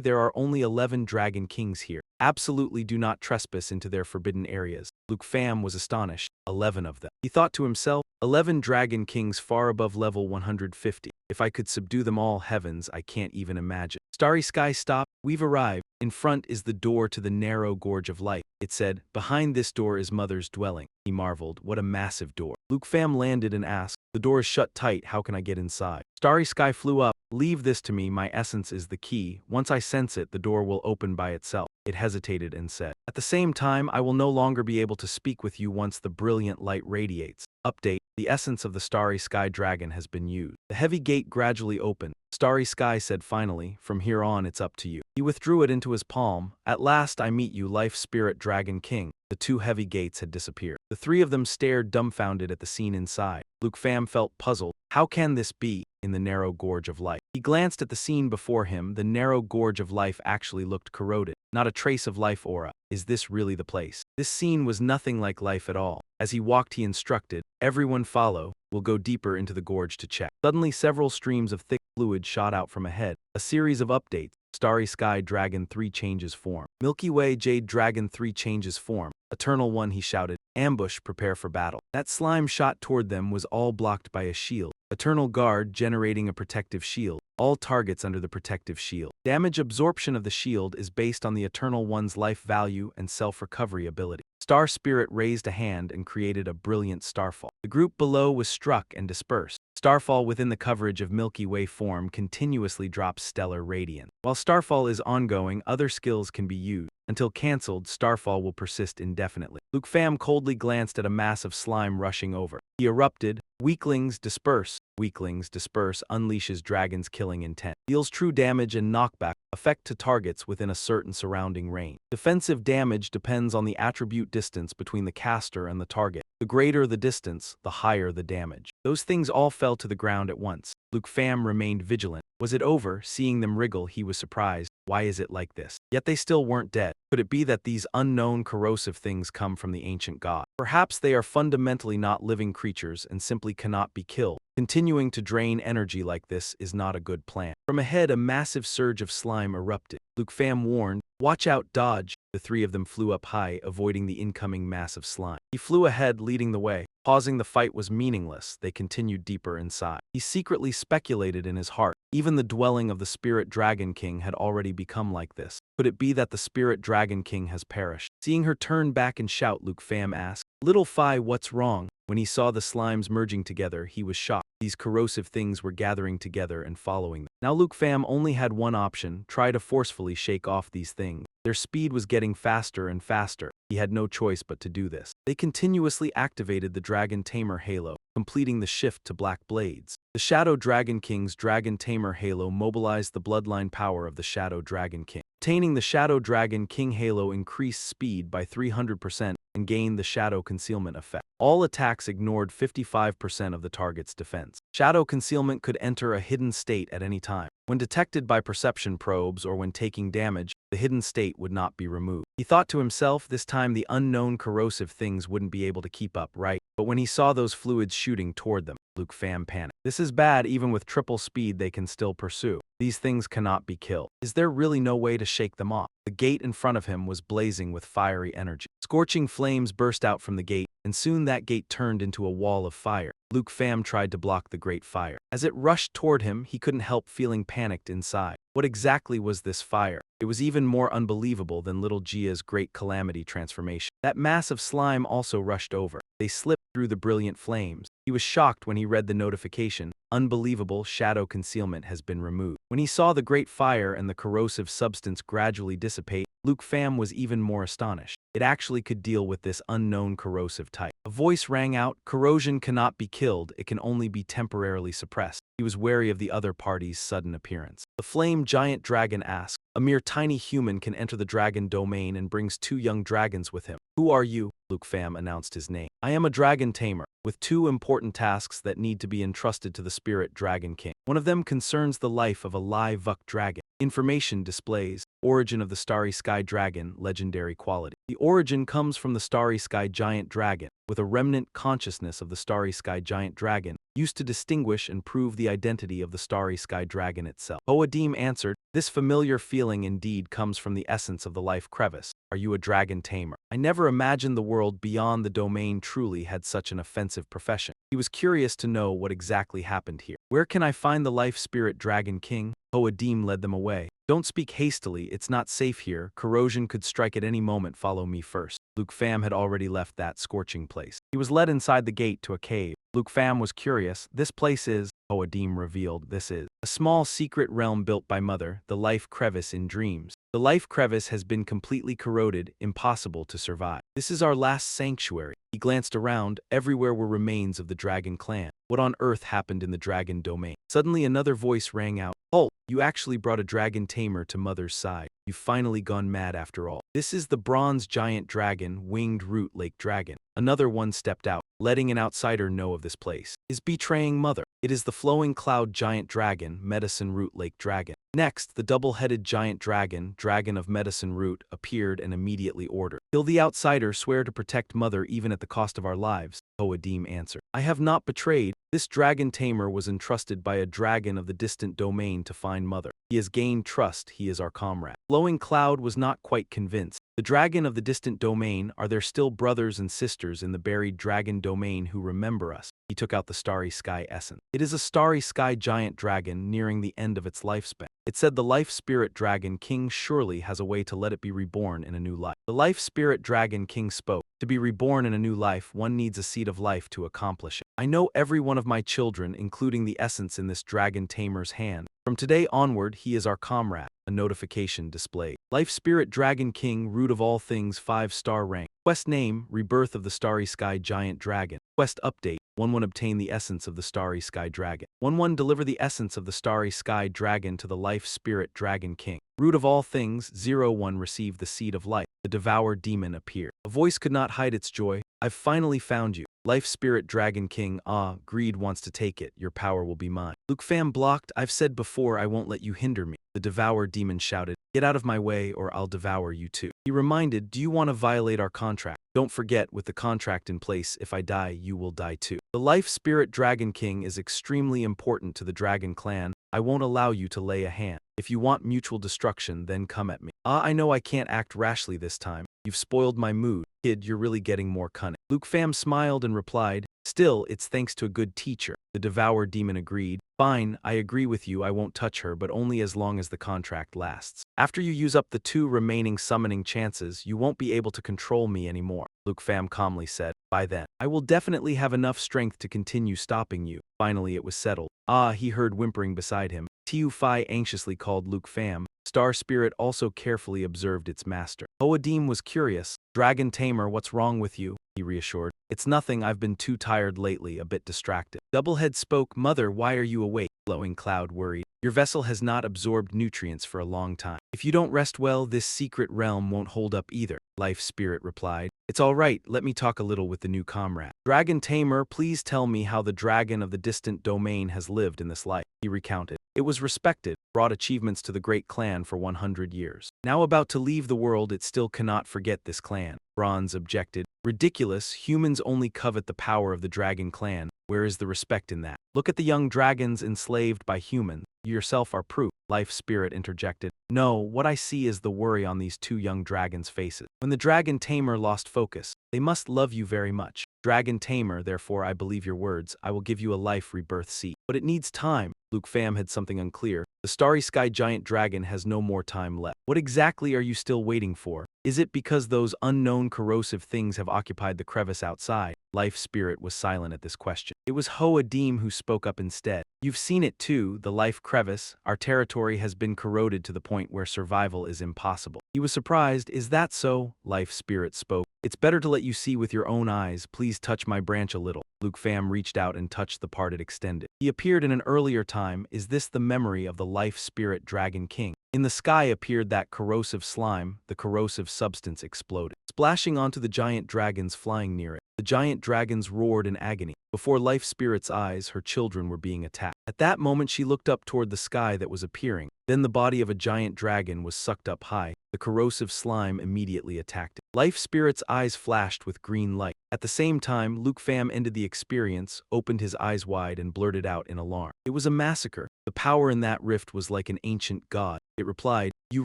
there are only 11 Dragon Kings here. Absolutely do not trespass into their forbidden areas. Luke Pham was astonished. 11 of them. He thought to himself, 11 Dragon Kings far above level 150. If I could subdue them all, heavens, I can't even imagine. Starry Sky stopped. We've arrived. In front is the door to the narrow gorge of light. It said, "Behind this door is Mother's dwelling." He marveled, what a massive door. Luke Pham landed and asked, "The door is shut tight, how can I get inside?" Starry Sky flew up. "Leave this to me, my essence is the key. Once I sense it, the door will open by itself." It hesitated and said, "At the same time, I will no longer be able to speak with you once the brilliant light radiates." Update: the essence of the Starry Sky Dragon has been used. The heavy gate gradually opened. Starry Sky said finally, "From here on it's up to you." He withdrew it into his palm. "At last I meet you, Life Spirit Dragon King." The two heavy gates had disappeared. The three of them stared dumbfounded at the scene inside. Luke Pham felt puzzled. How can this be? In the narrow gorge of light. He glanced at the scene before him. The narrow gorge of life actually looked corroded. Not a trace of life aura. Is this really the place? This scene was nothing like life at all. As he walked, he instructed, "Everyone follow. We'll go deeper into the gorge to check." Suddenly, several streams of thick fluid shot out from ahead. A series of updates. Starry Sky Dragon 3 changes form. Milky Way Jade Dragon 3 changes form. Eternal One, he shouted. "Ambush, prepare for battle." That slime shot toward them was all blocked by a shield. Eternal Guard generating a protective shield. All targets under the protective shield. Damage absorption of the shield is based on the Eternal One's life value and self-recovery ability. Star Spirit raised a hand and created a brilliant starfall. The group below was struck and dispersed. Starfall within the coverage of Milky Way form continuously drops stellar radiance. While Starfall is ongoing, other skills can be used. Until cancelled, Starfall will persist indefinitely. Luke Pham coldly glanced at a mass of slime rushing over. He erupted. Weaklings disperse. Weaklings disperse unleashes dragon's killing intent. Deals true damage and knockback effect to targets within a certain surrounding range. Defensive damage depends on the attribute distance between the caster and the target. The greater the distance, the higher the damage. Those things all fell to the ground at once. Luke Pham remained vigilant. Was it over? Seeing them wriggle, he was surprised. Why is it like this? Yet they still weren't dead. Could it be that these unknown corrosive things come from the ancient god? Perhaps they are fundamentally not living creatures and simply cannot be killed. Continuing to drain energy like this is not a good plan. From ahead, a massive surge of slime erupted. Luke Pham warned, "Watch out, dodge." The three of them flew up high, avoiding the incoming mass of slime. He flew ahead, leading the way. Pausing the fight was meaningless. They continued deeper inside. He secretly speculated in his heart. Even the dwelling of the Spirit Dragon King had already become like this. Could it be that the Spirit Dragon King has perished? Seeing her turn back and shout, Luke Pham asked, "Little Phi, what's wrong?" When he saw the slimes merging together, he was shocked. These corrosive things were gathering together and following them. Now Luke Pham only had one option: try to forcefully shake off these things. Their speed was getting faster and faster. He had no choice but to do this. They continuously activated the Dragon Tamer Halo, completing the shift to black blades. The Shadow Dragon King's Dragon Tamer Halo mobilized the bloodline power of the Shadow Dragon King. Obtaining the Shadow Dragon King Halo increased speed by 300% and gained the Shadow Concealment effect. All attacks ignored 55% of the target's defense. Shadow Concealment could enter a hidden state at any time. When detected by perception probes or when taking damage, the hidden state would not be removed. He thought to himself, this time the unknown corrosive things wouldn't be able to keep up, right? But when he saw those fluids shooting toward them, Luke Pham panicked. This is bad. Even with triple speed they can still pursue. These things cannot be killed. Is there really no way to shake them off? The gate in front of him was blazing with fiery energy. Scorching flames burst out from the gate, and soon that gate turned into a wall of fire. Luke Pham tried to block the great fire. As it rushed toward him, he couldn't help feeling panicked inside. What exactly was this fire? It was even more unbelievable than Little Gia's great calamity transformation. That mass of slime also rushed over. They slipped through the brilliant flames. He was shocked when he read the notification: "Unbelievable, shadow concealment has been removed." When he saw the great fire and the corrosive substance gradually dissipate, Luke Pham was even more astonished. It actually could deal with this unknown corrosive type. A voice rang out, "Corrosion cannot be killed, it can only be temporarily suppressed." He was wary of the other party's sudden appearance. The flame giant dragon asked, "A mere tiny human can enter the dragon domain and brings 2 young dragons with him. Who are you?" Luke Pham announced his name. "I am a dragon tamer, with 2 important tasks that need to be entrusted to the Spirit Dragon King. One of them concerns the life of a live Vuk dragon. Information displays: origin of the Starry Sky Dragon, legendary quality. The origin comes from the Starry Sky Giant Dragon, with a remnant consciousness of the Starry Sky Giant Dragon, used to distinguish and prove the identity of the Starry Sky Dragon itself." Hoadim answered, "This familiar feeling indeed comes from the essence of the life crevice. Are you a dragon tamer? I never imagined the world beyond the domain truly had such an offensive profession." He was curious to know what exactly happened here. "Where can I find the Life Spirit Dragon King?" Hoadim led them away. "Don't speak hastily, it's not safe here. Corrosion could strike at any moment. Follow me first." Luke Pham had already left that scorching place. He was led inside the gate to a cave. Luke Pham was curious. "This place is," Hoadim revealed, "this is a small secret realm built by Mother, the Life Crevice in Dreams. The Life Crevice has been completely corroded, impossible to survive. This is our last sanctuary." He glanced around. Everywhere were remains of the Dragon clan. What on earth happened in the Dragon domain? Suddenly another voice rang out. "Halt! You actually brought a dragon tamer to Mother's side. You've finally gone mad after all. This is the Bronze Giant Dragon, Winged Root Lake Dragon." Another one stepped out, letting an outsider know of this place. "Is betraying Mother. It is the Flowing Cloud Giant Dragon, Medicine Root Lake Dragon." Next, the double-headed giant dragon, Dragon of Medicine Root, appeared and immediately ordered, "Kill the outsider, swear to protect Mother even at the cost of our lives." Hoadim answered, "I have not betrayed. This dragon tamer was entrusted by a dragon of the distant domain to find Mother. He has gained trust, he is our comrade." Flowing Cloud was not quite convinced. "The dragon of the distant domain, are there still brothers and sisters in the buried dragon domain who remember us?" He took out the Starry Sky essence. "It is a Starry Sky Giant Dragon nearing the end of its lifespan. It said the Life Spirit Dragon King surely has a way to let it be reborn in a new life." The Life Spirit Dragon King spoke. "To be reborn in a new life, one needs a seed of life to accomplish it. I know every one of my children, including the essence in this dragon tamer's hand. From today onward, he is our comrade." A notification displayed. "Life Spirit Dragon King, root of all things, 5-star rank. Quest name, Rebirth of the Starry Sky Giant Dragon. Quest update, 1-1 obtain the essence of the Starry Sky Dragon. 1-1 deliver the essence of the Starry Sky Dragon to the Life Spirit Dragon King. Root of all things, 0-1 receive the seed of life." The devoured demon appeared. A voice could not hide its joy. I've finally found you. Life Spirit Dragon King, greed wants to take it, your power will be mine. Luke Fam blocked, I've said before I won't let you hinder me. The Devour Demon shouted, get out of my way or I'll devour you too. He reminded, do you want to violate our contract? Don't forget, with the contract in place, if I die, you will die too. The Life Spirit Dragon King is extremely important to the Dragon Clan. I won't allow you to lay a hand. If you want mutual destruction, then come at me. I know I can't act rashly this time. You've spoiled my mood. Kid, you're really getting more cunning. Luke Fam smiled and replied, still, it's thanks to a good teacher. The Devour Demon agreed. Fine, I agree with you, I won't touch her, but only as long as the contract lasts. After you use up the 2 remaining summoning chances, you won't be able to control me anymore. Luke Fam calmly said, by then, I will definitely have enough strength to continue stopping you. Finally it was settled. He heard whimpering beside him. Tiu Fi anxiously called Luke Fam. Star Spirit also carefully observed its master. Hoadim was curious. Dragon Tamer, what's wrong with you? He reassured. It's nothing, I've been too tired lately, a bit distracted. Doublehead spoke, Mother, why are you awake? Glowing Cloud worried. Your vessel has not absorbed nutrients for a long time. If you don't rest well, this secret realm won't hold up either. Life Spirit replied. It's all right, let me talk a little with the new comrade. Dragon Tamer, please tell me how the dragon of the distant domain has lived in this life. He recounted. It was respected, brought achievements to the great clan for 100 years. Now about to leave the world, it still cannot forget this clan. Bronze objected. Ridiculous, humans only covet the power of the dragon clan. Where is the respect in that? Look at the young dragons enslaved by humans. You yourself are proof. Life Spirit interjected. No, what I see is the worry on these 2 young dragons' faces. When the Dragon Tamer lost focus, they must love you very much. Dragon Tamer, therefore I believe your words, I will give you a life rebirth seed. But it needs time. Luke Fam had something unclear. The Starry Sky Giant Dragon has no more time left. What exactly are you still waiting for? Is it because those unknown corrosive things have occupied the crevice outside? Life Spirit was silent at this question. It was Hoadim who spoke up instead. You've seen it too, the life crevice. Our territory has been corroded to the point where survival is impossible. He was surprised. Is that so? Life Spirit spoke. It's better to let you see with your own eyes. Please touch my branch a little. Luke Fam reached out and touched the part it extended. He appeared in an earlier time. Is this the memory of the Life Spirit Dragon King? In the sky appeared that corrosive slime. The corrosive substance exploded, splashing onto the giant dragons flying near it. The giant dragons roared in agony. Before Life Spirit's eyes, her children were being attacked. At that moment she looked up toward the sky that was appearing. Then the body of a giant dragon was sucked up high. The corrosive slime immediately attacked it. Life Spirit's eyes flashed with green light. At the same time, Luke Fam ended the experience, opened his eyes wide and blurted out in alarm. It was a massacre. The power in that rift was like an ancient god. It replied, you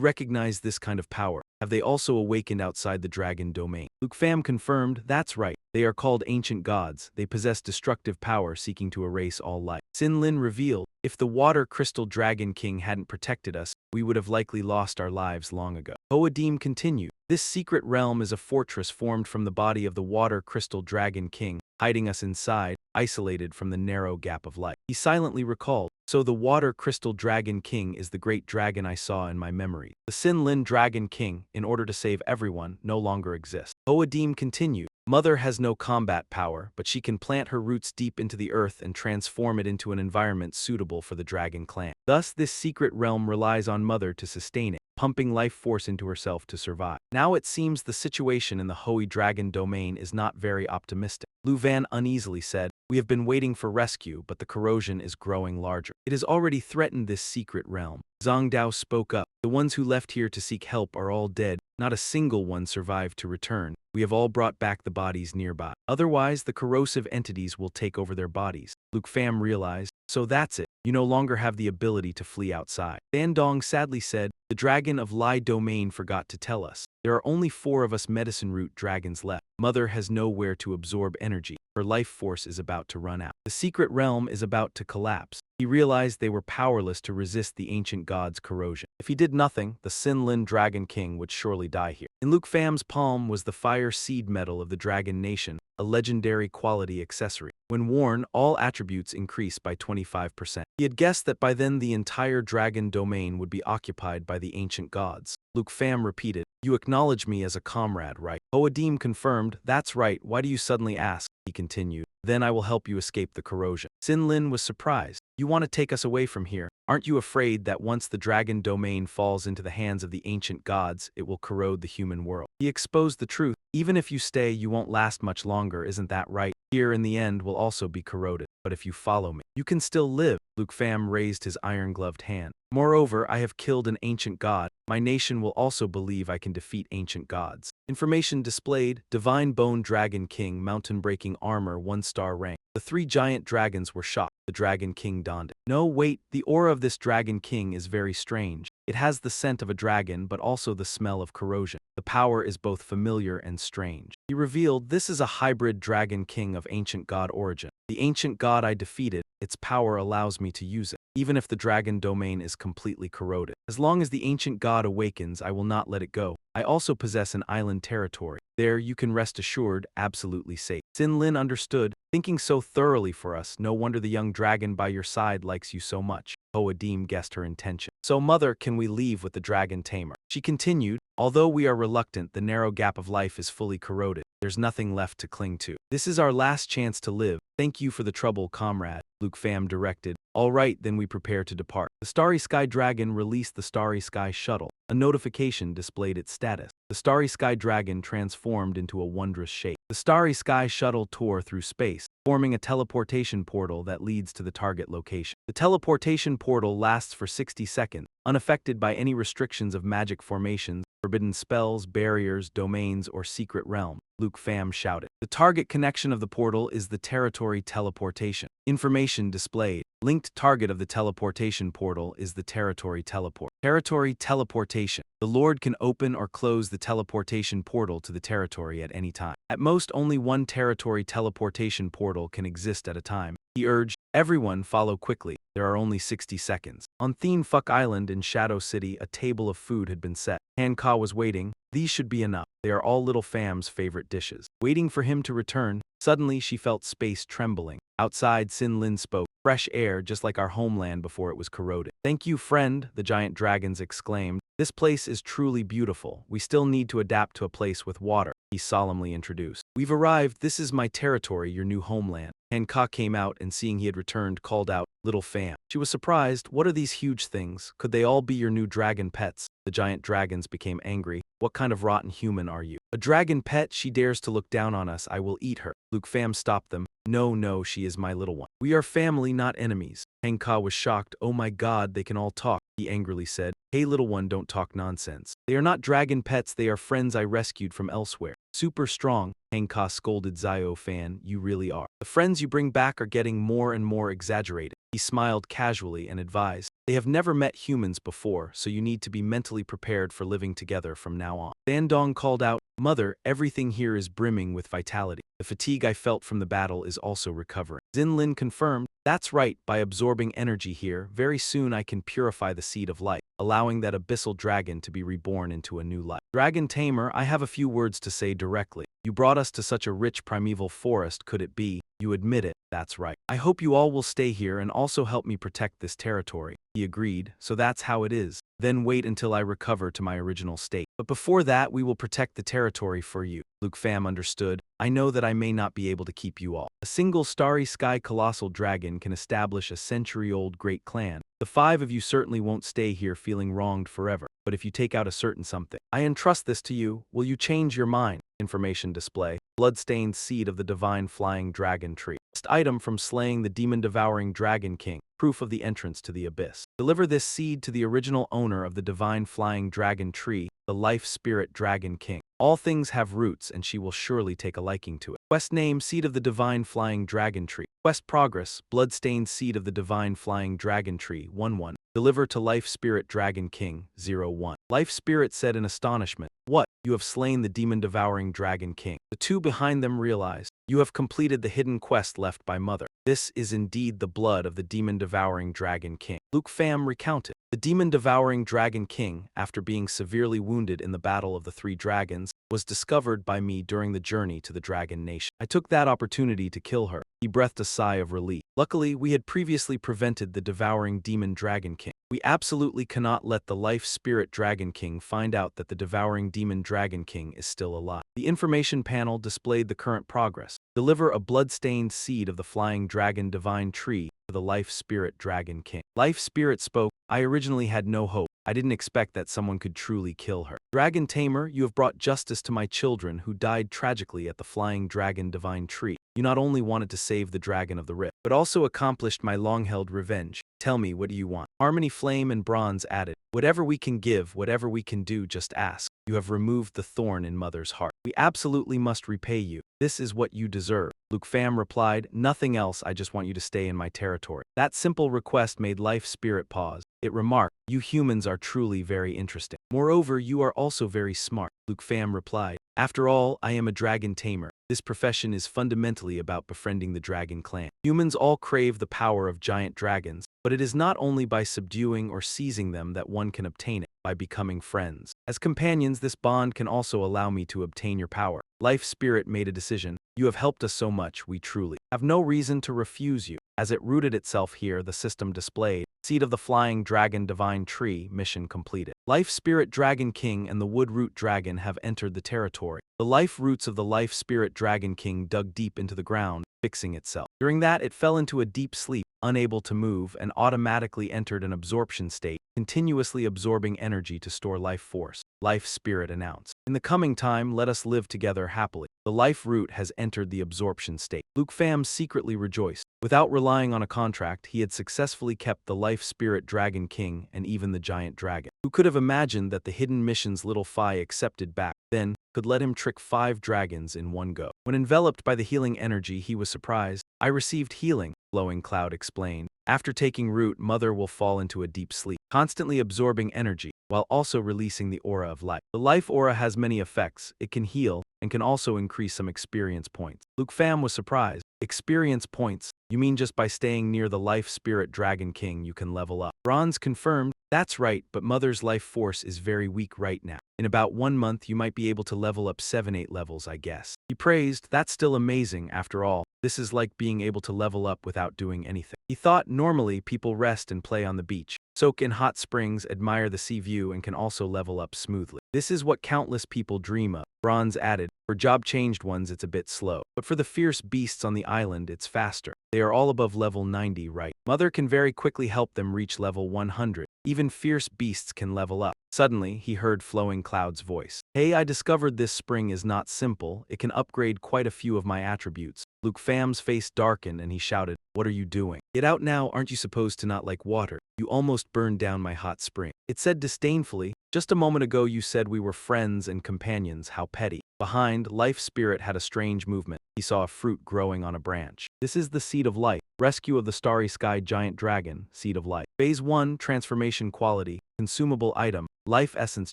recognize this kind of power. Have they also awakened outside the dragon domain? Luke Fam confirmed, that's right. They are called ancient gods. They possess destructive power seeking to erase all life. Sin Lin revealed, if the Water Crystal Dragon King hadn't protected us, we would have likely lost our lives long ago. Hoadim continued, this secret realm is a fortress formed from the body of the Water Crystal Dragon King, hiding us inside, isolated from the narrow gap of light. He silently recalled, so the Water Crystal Dragon King is the great dragon I saw in my memory. The Sin Lin Dragon King, in order to save everyone, no longer exists. Hoadim continued, Mother has no combat power, but she can plant her roots deep into the earth and transform it into an environment suitable for the dragon clan. Thus, this secret realm relies on Mother to sustain it, pumping life force into herself to survive. Now it seems the situation in the Hoey Dragon domain is not very optimistic. Lu Van uneasily said, we have been waiting for rescue, but the corrosion is growing larger. It has already threatened this secret realm. Zhang Dao spoke up. The ones who left here to seek help are all dead. Not a single one survived to return. We have all brought back the bodies nearby. Otherwise, the corrosive entities will take over their bodies. Luke Pham realized, so that's it. You no longer have the ability to flee outside. Dan Dong sadly said, the dragon of Lai domain forgot to tell us. There are only 4 of us medicine root dragons left. Mother has nowhere to absorb energy. Her life force is about to run out. The secret realm is about to collapse. He realized they were powerless to resist the ancient god's corrosion. If he did nothing, the Sinlin Dragon King would surely die here. In Luke Pham's palm was the fire seed medal of the Dragon Nation, a legendary quality accessory. When worn, all attributes increase by 25%. He had guessed that by then the entire dragon domain would be occupied by the ancient gods. Luke Pham repeated, you acknowledge me as a comrade, right? Hoadim confirmed, that's right, why do you suddenly ask? He continued, then I will help you escape the corrosion. Sin Lin was surprised. You want to take us away from here? Aren't you afraid that once the dragon domain falls into the hands of the ancient gods, it will corrode the human world? He exposed the truth. Even if you stay, you won't last much longer, isn't that right? Here in the end will also be corroded. But if you follow me, you can still live. Luke Pham raised his iron-gloved hand. Moreover, I have killed an ancient god. My nation will also believe I can defeat ancient gods. Information displayed: Divine Bone Dragon King, mountain-breaking armor, 1-star rank. The 3 giant dragons were shocked. The Dragon King donned it. No, wait, the aura of this Dragon King is very strange. It has the scent of a dragon, but also the smell of corrosion. The power is both familiar and strange. He revealed, this is a hybrid Dragon King of ancient god origin. The ancient god I defeated, its power allows me to use it, even if the dragon domain is completely corroded. As long as the ancient god awakens, I will not let it go. I also possess an island territory. There, you can rest assured, absolutely safe. Sin Lin understood, thinking so thoroughly for us, no wonder the young dragon by your side likes you so much. Ho Adim guessed her intention. So mother, can we leave with the dragon Tamer? She continued, although we are reluctant, the narrow gap of life is fully corroded. There's nothing left to cling to. This is our last chance to live. Thank you for the trouble, comrade, Luke Pham directed. All right, then we prepare to depart. The Starry Sky Dragon released the Starry Sky Shuttle. A notification displayed its status. The Starry Sky Dragon transformed into a wondrous shape. The Starry Sky Shuttle tore through space, forming a teleportation portal that leads to the target location. The teleportation portal lasts for 60 seconds, unaffected by any restrictions of magic formations, forbidden spells, barriers, domains, or secret realm. Luke Pham shouted. The target connection of the portal is the territory teleportation. Information displayed. Linked target of the teleportation portal is the territory teleport. Territory teleportation. The Lord can open or close the teleportation portal to the territory at any time. At most, only one territory teleportation portal can exist at a time. He urged, everyone follow quickly. There are only 60 seconds. On Thien Phuc Island in Shadow City, a table of food had been set. Han Ka was waiting. These should be enough. They are all little Pham's favorite dishes. Waiting for him to return, suddenly she felt space trembling. Outside, Sin Lin spoke. Fresh air, just like our homeland before it was corroded. Thank you, friend, the giant dragons exclaimed. This place is truly beautiful. We still need to adapt to a place with water, he solemnly introduced. We've arrived. This is my territory, your new homeland. Han Ka came out and seeing he had returned, called out, Little Pham. She was surprised. What are these huge things? Could they all be your new dragon pets? The giant dragons became angry. What kind of rotten human are you? A dragon pet? She dares to look down on us. I will eat her. Luke Pham stopped them. No, she is my little one. We are family, not enemies. Han Ka was shocked. Oh my god, they can all talk, he angrily said. Hey little one, don't talk nonsense. They are not dragon pets, they are friends I rescued from elsewhere. Super strong, Han Ka scolded Zio Fan, you really are. The friends you bring back are getting more and more exaggerated. He smiled casually and advised, they have never met humans before, so you need to be mentally prepared for living together from now on. Van Dong called out, Mother, everything here is brimming with vitality. The fatigue I felt from the battle is also recovering. Xin Lin confirmed, that's right, by absorbing energy here, very soon I can purify the seed of life, allowing that abyssal dragon to be reborn into a new life. Dragon Tamer, I have a few words to say directly. You brought us to such a rich primeval forest, could it be? You admit it, that's right. I hope you all will stay here and also help me protect this territory. He agreed, so that's how it is. Then wait until I recover to my original state. But before that, we will protect the territory for you. Luke Pham understood. I know that I may not be able to keep you all. A single starry sky colossal dragon can establish a century-old great clan. The 5 of you certainly won't stay here feeling wronged forever. But if you take out a certain something, I entrust this to you. Will you change your mind? Information display. Bloodstained seed of the divine flying dragon tree. First item from slaying the demon-devouring dragon king. Proof of the entrance to the abyss. Deliver this seed to the original owner of the divine flying dragon tree, the life spirit dragon king. All things have roots and she will surely take a liking to it. Quest name, Seed of the Divine Flying Dragon Tree. Quest progress, Bloodstained Seed of the Divine Flying Dragon Tree, 1-1. Deliver to Life Spirit Dragon King, 0-1. Life Spirit said in astonishment, What? You have slain the demon-devouring Dragon King. The 2 behind them realized, You have completed the hidden quest left by Mother. This is indeed the blood of the demon-devouring Dragon King. Luke Pham recounted. The demon-devouring Dragon King, after being severely wounded in the Battle of the 3 Dragons, was discovered by me during the journey to the Dragon Nation. I took that opportunity to kill her. He breathed a sigh of relief. Luckily, we had previously prevented the devouring demon Dragon King. We absolutely cannot let the Life Spirit Dragon King find out that the devouring demon Dragon King is still alive. The information panel displayed the current progress. Deliver a blood-stained seed of the flying dragon divine tree, to the Life Spirit Dragon King. Life Spirit spoke, I originally had no hope. I didn't expect that someone could truly kill her. Dragon Tamer, you have brought justice to my children who died tragically at the Flying Dragon Divine Tree. You not only wanted to save the Dragon of the Rift, but also accomplished my long-held revenge. Tell me, what do you want? Harmony Flame and Bronze added, whatever we can give, whatever we can do, just ask. You have removed the thorn in Mother's heart. We absolutely must repay you. This is what you deserve. Luke Pham replied, nothing else, I just want you to stay in my territory. That simple request made Life Spirit pause. It remarked, you humans are truly very interesting. Moreover, you are also very smart. Luke Pham replied, after all, I am a dragon tamer. This profession is fundamentally about befriending the dragon clan. Humans all crave the power of giant dragons, but it is not only by subduing or seizing them that one can obtain it, by becoming friends. As companions, this bond can also allow me to obtain your power. Life Spirit made a decision. You have helped us so much, we truly have no reason to refuse you. As it rooted itself here, the system displayed, Seed of the Flying Dragon Divine Tree, mission completed. Life Spirit Dragon King and the Woodroot Dragon have entered the territory. The life roots of the Life Spirit Dragon King dug deep into the ground, fixing itself. During that, it fell into a deep sleep, unable to move, and automatically entered an absorption state, continuously absorbing energy to store life force. Life Spirit announced, in the coming time, let us live together happily. The life root has entered the absorption state. Luke Pham secretly rejoiced. Without relying on a contract, he had successfully kept the Life Spirit Dragon King and even the giant dragon. Who could have imagined that the hidden missions Little Phi accepted back then could let him trick 5 dragons in one go? When enveloped by the healing energy, he was surprised. I received healing, Flowing Cloud explained. After taking root, Mother will fall into a deep sleep, constantly absorbing energy, while also releasing the aura of life. The life aura has many effects. It can heal, and can also increase some experience points. Luke Pham was surprised. Experience points? You mean just by staying near the Life Spirit Dragon King you can level up? Bronze confirmed, that's right, but Mother's life force is very weak right now. In about 1 month you might be able to level up 7-8 levels, I guess. He praised, that's still amazing, after all. This is like being able to level up without doing anything. He thought normally people rest and play on the beach, soak in hot springs, admire the sea view, and can also level up smoothly. This is what countless people dream of. Bronze added, for job-changed ones it's a bit slow, but for the fierce beasts on the island it's faster. They are all above level 90, right? Mother can very quickly help them reach level 100. Even fierce beasts can level up. Suddenly, he heard Flowing Cloud's voice. Hey, I discovered this spring is not simple. It can upgrade quite a few of my attributes. Luke Pham's face darkened and he shouted, what are you doing? Get out now, aren't you supposed to not like water? You almost burned down my hot spring. It said disdainfully, just a moment ago you said we were friends and companions, how petty. Behind, Life Spirit had a strange movement. He saw a fruit growing on a branch. This is the Seed of Life. Rescue of the Starry Sky Giant Dragon, Seed of Life. Phase 1, Transformation Quality, Consumable Item, Life Essence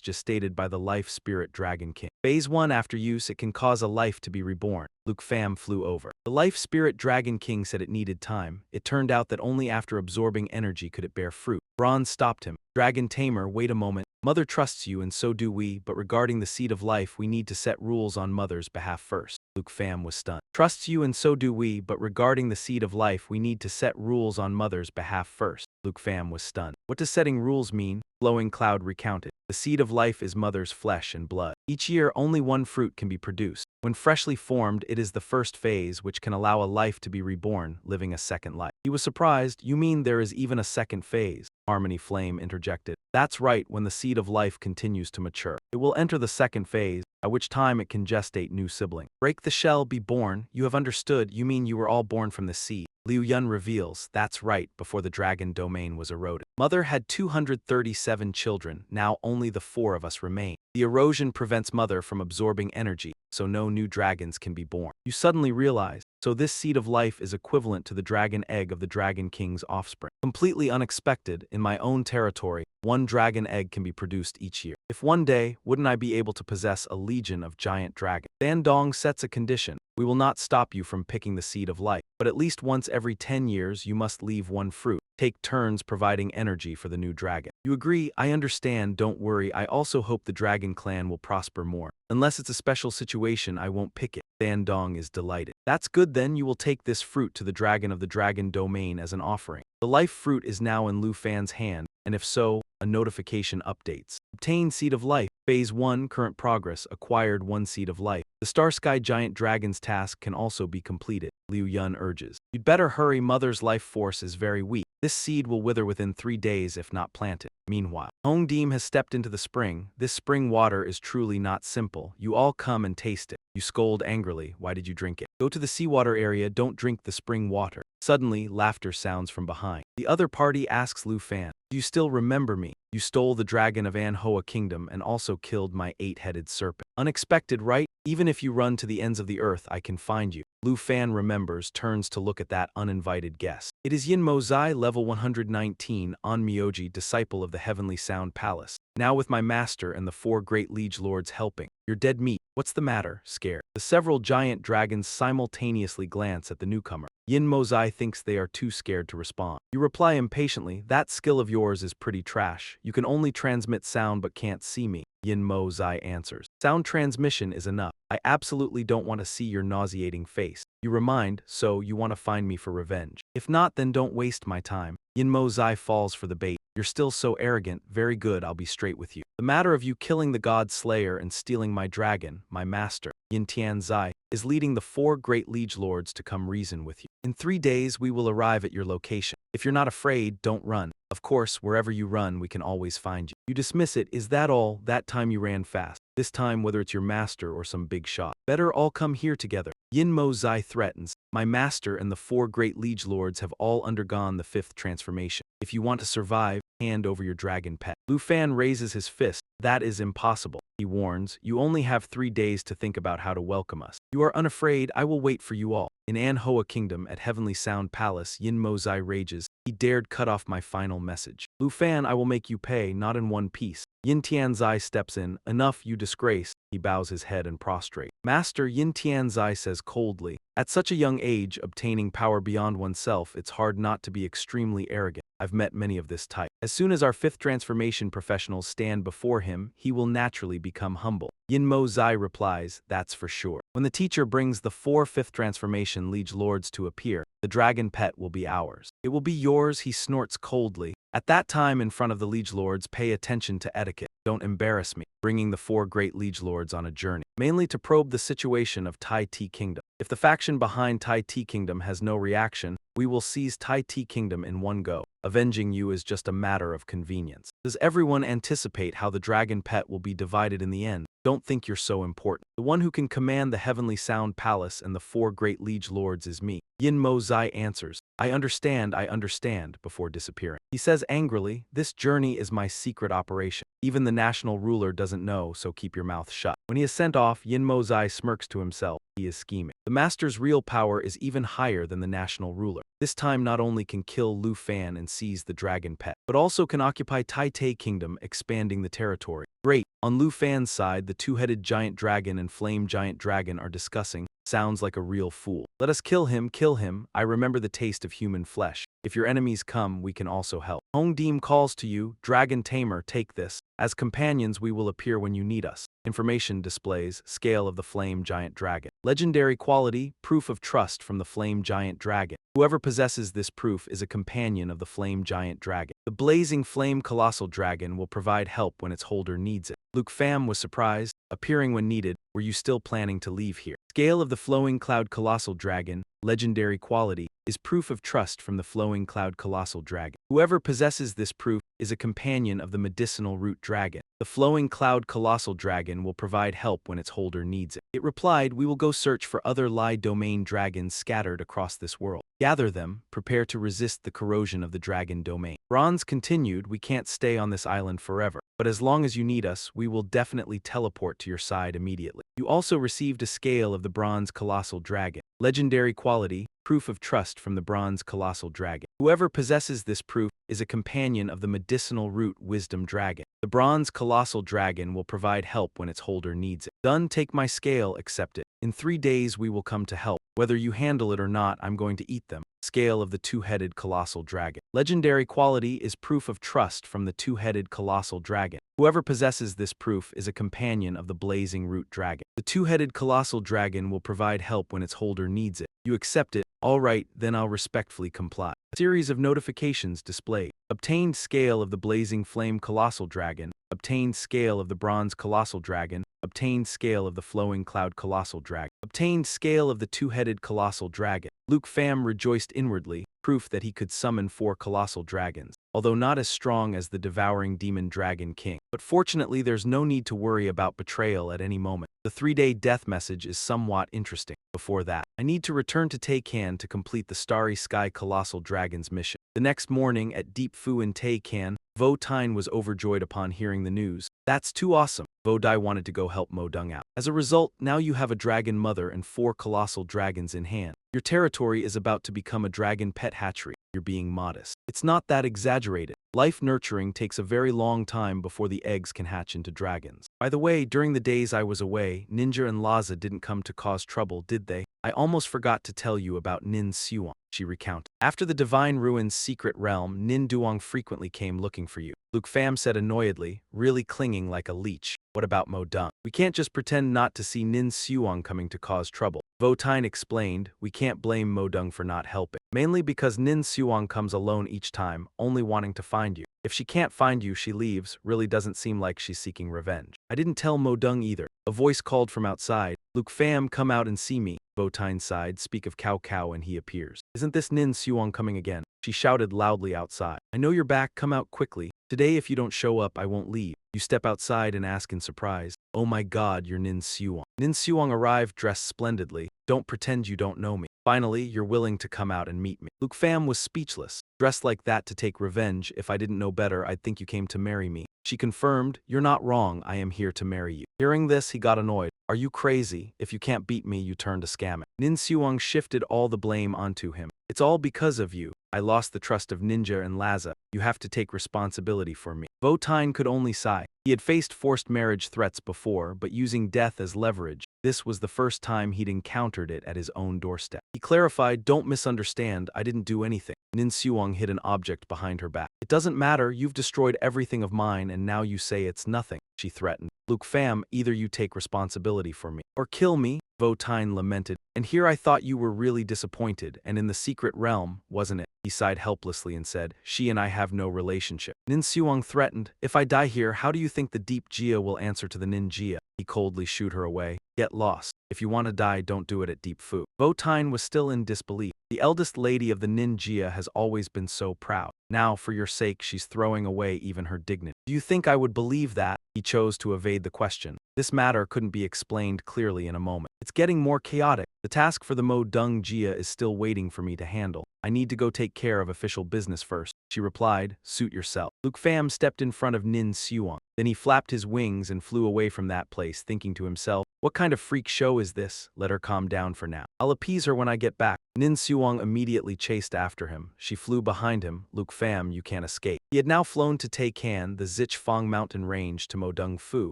gestated by the Life Spirit Dragon King. Phase 1, after use, it can cause a life to be reborn. Luke Pham flew over. The Life Spirit Dragon King said it needed time. It turned out that only after absorbing energy could it bear fruit. Bronze stopped him. Dragon Tamer, wait a moment. Mother trusts you and so do we, but regarding the Seed of Life we need to set rules on Mother's behalf first. Luke Pham was stunned. Trusts you and so do we, but regarding the Seed of Life we need to set rules on Mother's behalf first. Luke Pham was stunned. What does setting rules mean? Flowing Cloud recounted. The Seed of Life is Mother's flesh and blood. Each year only one fruit can be produced. When freshly formed, it is the first phase which can allow a life to be reborn, living a second life. He was surprised. You mean there is even a second phase? Harmony Flame interjected. That's right, when the Seed of Life continues to mature. It will enter the second phase, at which time it can gestate new siblings. Break the shell, be born. You have understood. You mean you were all born from the seed. Liu Yun reveals, that's right, before the dragon domain was eroded. Mother had 237 children, now only the 4 of us remain. The erosion prevents Mother from absorbing energy, so no new dragons can be born. You suddenly realize, so this Seed of Life is equivalent to the dragon egg of the Dragon King's offspring. Completely unexpected, in my own territory, 1 dragon egg can be produced each year. If one day, wouldn't I be able to possess a legion of giant dragons? Dandong sets a condition. We will not stop you from picking the Seed of Life, but at least once every 10 years you must leave 1 fruit. Take turns providing energy for the new dragon. You agree? I understand, don't worry. I also hope the dragon clan will prosper more. Unless it's a special situation, I won't pick it. Dandong is delighted. That's good then, you will take this fruit to the dragon of the dragon domain as an offering. The life fruit is now in Lu Fan's hand. And if so, a notification updates. Obtain Seed of Life. Phase 1, current progress, acquired 1 Seed of Life. The Star Sky Giant Dragon's task can also be completed. Liu Yun urges. You'd better hurry, Mother's life force is very weak. This seed will wither within 3 days if not planted. Meanwhile, Hong Deem has stepped into the spring. This spring water is truly not simple. You all come and taste it. You scold angrily. Why did you drink it? Go to the seawater area, don't drink the spring water. Suddenly, laughter sounds from behind. The other party asks Lu Fan, do you still remember me? You stole the dragon of Manhwa Kingdom and also killed my 8-headed serpent. Unexpected, right? Even if you run to the ends of the earth, I can find you. Lu Fan remembers, turns to look at that uninvited guest. It is Yin Mo Zai, level 119, Onmyoji, disciple of the Heavenly Sound Palace. Now with my master and the 4 great liege lords helping. You're dead meat. What's the matter? Scared. The several giant dragons simultaneously glance at the newcomer. Yin Mo Zai thinks they are too scared to respond. You reply impatiently, that skill of yours is pretty trash. You can only transmit sound but can't see me. Yin Mo Zai answers. Sound transmission is enough. I absolutely don't want to see your nauseating face. You remind, so you want to find me for revenge. If not, then don't waste my time. Yin Mo Zai falls for the bait. You're still so arrogant. Very good, I'll be straight with you. The matter of you killing the god slayer and stealing my dragon, my master, Yin Tian Zai, is leading the 4 great liege lords to come reason with you. In 3 days, we will arrive at your location. If you're not afraid, don't run. Of course, wherever you run, we can always find you. You dismiss it. Is that all? That time you ran fast. This time, whether it's your master or some big shot. Better all come here together. Yin Mo Zai threatens. My master and the 4 great liege lords have all undergone the 5th transformation. If you want to survive, hand over your dragon pet. Lu Fan raises his fist. That is impossible. He warns, you only have 3 days to think about how to welcome us. You are unafraid, I will wait for you all. In Manhwa Kingdom at Heavenly Sound Palace, Yin Mo Zai rages. He dared cut off my final message. Lu Fan, I will make you pay, not in one piece. Yin Tian Zai steps in. Enough, you disgrace. He bows his head and prostrate. Master, Yin Tian Zai says coldly. At such a young age, obtaining power beyond oneself, it's hard not to be extremely arrogant. I've met many of this type. As soon as our 5th transformation professionals stand before him, he will naturally become humble. Yin Mo Zai replies, that's for sure. When the teacher brings the 4 5th transformation liege lords to appear, the dragon pet will be ours. It will be yours, he snorts coldly. At that time, in front of the liege lords, pay attention to etiquette. Don't embarrass me. Bringing the 4 great liege lords on a journey, mainly to probe the situation of Tai Ti Kingdom. If the faction behind Tai Ti Kingdom has no reaction, we will seize Tai Ti Kingdom in one go. Avenging you is just a matter of convenience. Does everyone anticipate how the dragon pet will be divided in the end? Don't think you're so important. The one who can command the Heavenly Sound Palace and the 4 great liege lords is me. Yin Mo Zai answers, I understand, before disappearing. He says angrily, this journey is my secret operation. Even the national ruler doesn't know, so keep your mouth shut. When he is sent off, Yin Mo Zai smirks to himself. He is scheming. The master's real power is even higher than the national ruler. This time not only can kill Lu Fan and seize the dragon pet, but also can occupy Tai Tai Kingdom, expanding the territory. Great. On Lu Fan's side, the 2-headed giant dragon and flame giant dragon are discussing. Sounds like a real fool. Let us kill him, kill him. I remember the taste of human flesh. If your enemies come, we can also help. Hong Deem calls to you, Dragon Tamer, take this. As companions, we will appear when you need us. Information displays, scale of the flame giant dragon. Legendary quality, proof of trust from the flame giant dragon. Whoever possesses this proof is a companion of the flame giant dragon. The blazing flame colossal dragon will provide help when its holder needs it. Luke Pham was surprised, appearing when needed. Were you still planning to leave here? Scale of the flowing cloud colossal dragon, legendary quality, is proof of trust from the flowing cloud colossal dragon. Whoever possesses this proof is a companion of the medicinal root dragon. The flowing cloud colossal dragon will provide help when its holder needs it. It replied, we will go search for other Lie domain dragons scattered across this world. Gather them, prepare to resist the corrosion of the dragon domain. Bronze continued, we can't stay on this island forever, but as long as you need us, we will definitely teleport to your side immediately. You also received a scale of the bronze colossal dragon. Legendary quality, proof of trust from the bronze colossal dragon. Whoever possesses this proof is a companion of the medicinal root wisdom dragon. The bronze colossal dragon will provide help when its holder needs it. Done, take my scale, accept it. In 3 days we will come to help. Whether you handle it or not, I'm going to eat them. Scale of the 2-headed colossal dragon. Legendary quality is proof of trust from the 2-headed colossal dragon. Whoever possesses this proof is a companion of the blazing root dragon. The 2-headed colossal dragon will provide help when its holder needs it. You accept it. All right, then I'll respectfully comply. A series of notifications displayed. Obtained scale of the blazing flame colossal dragon. Obtained scale of the bronze colossal dragon. Obtained scale of the flowing cloud colossal dragon. Obtained scale of the two-headed colossal dragon. Luke Pham rejoiced inwardly, proof that he could summon 4 colossal dragons, although not as strong as the devouring demon dragon king. But fortunately there's no need to worry about betrayal at any moment. The 3-day death message is somewhat interesting. Before that, I need to return to Taycan to complete the Starry Sky Colossal Dragon's mission. The next morning at Deep Fu in Taycan, Vo Tine was overjoyed upon hearing the news. That's too awesome. Vo Dai wanted to go help Mo Dung out. As a result, now you have a dragon mother and 4 colossal dragons in hand. Your territory is about to become a dragon pet hatchery. You're being modest. It's not that exaggerated. Life nurturing takes a very long time before the eggs can hatch into dragons. By the way, during the days I was away, Ninja and Laza didn't come to cause trouble, did they? I almost forgot to tell you about Nin Suong, she recounted. After the Divine Ruin's secret realm, Nin Duong frequently came looking for you. Luke Pham said annoyedly, really clinging like a leech. What about Mo Dung? We can't just pretend not to see Nin Suong coming to cause trouble. Vo Tine explained, we can't blame Mo Dung for not helping. Mainly because Nin Suong comes alone each time, only wanting to find you. If she can't find you, she leaves. Really doesn't seem like she's seeking revenge. I didn't tell Mo Dung either. A voice called from outside. Luke Pham, come out and see me. Vo Tine sighed, speak of Cao Cao and he appears. Isn't this Nin Suong coming again? She shouted loudly outside. I know you're back, come out quickly. Today if you don't show up, I won't leave. You step outside and ask in surprise. Oh my god, you're Nin Suong. Nin Suong arrived dressed splendidly. Don't pretend you don't know me. Finally, you're willing to come out and meet me. Luke Pham was speechless. Dressed like that to take revenge, if I didn't know better, I'd think you came to marry me. She confirmed, you're not wrong, I am here to marry you. Hearing this, he got annoyed. Are you crazy? If you can't beat me, you turn to scamming. Nin Suong shifted all the blame onto him. It's all because of you. I lost the trust of Ninja and Laza. You have to take responsibility for me. Vo Tine could only sigh. He had faced forced marriage threats before, but using death as leverage, this was the first time he'd encountered it at his own doorstep. He clarified, don't misunderstand, I didn't do anything. Nin Suong hid an object behind her back. It doesn't matter, you've destroyed everything of mine and now you say it's nothing, she threatened. Luke Pham, either you take responsibility for me, or kill me, Vo Tine lamented. And here I thought you were really disappointed, and in the secret realm, wasn't it? He sighed helplessly and said, she and I have no relationship. Nin Suong threatened, if I die here, how do you think the Deep Jia will answer to the Nin Jia? He coldly shooed her away. Get lost. If you want to die, don't do it at Deep Fu. Vo Tine was still in disbelief. The eldest lady of the Nin Jia has always been so proud. Now, for your sake, she's throwing away even her dignity. Do you think I would believe that? He chose to evade the question. This matter couldn't be explained clearly in a moment. It's getting more chaotic. The task for the Mo Dung Jia is still waiting for me to handle. I need to go take care of official business first. She replied, suit yourself. Luke Pham stepped in front of Nin Suong. Then he flapped his wings and flew away from that place, thinking to himself, what kind of freak show is this? Let her calm down for now. I'll appease her when I get back. Nin Suong immediately chased after him. She flew behind him. Luke Pham, you can't escape. He had now flown to Taycan, the Zich Fong mountain range, to Mo Dung Fu.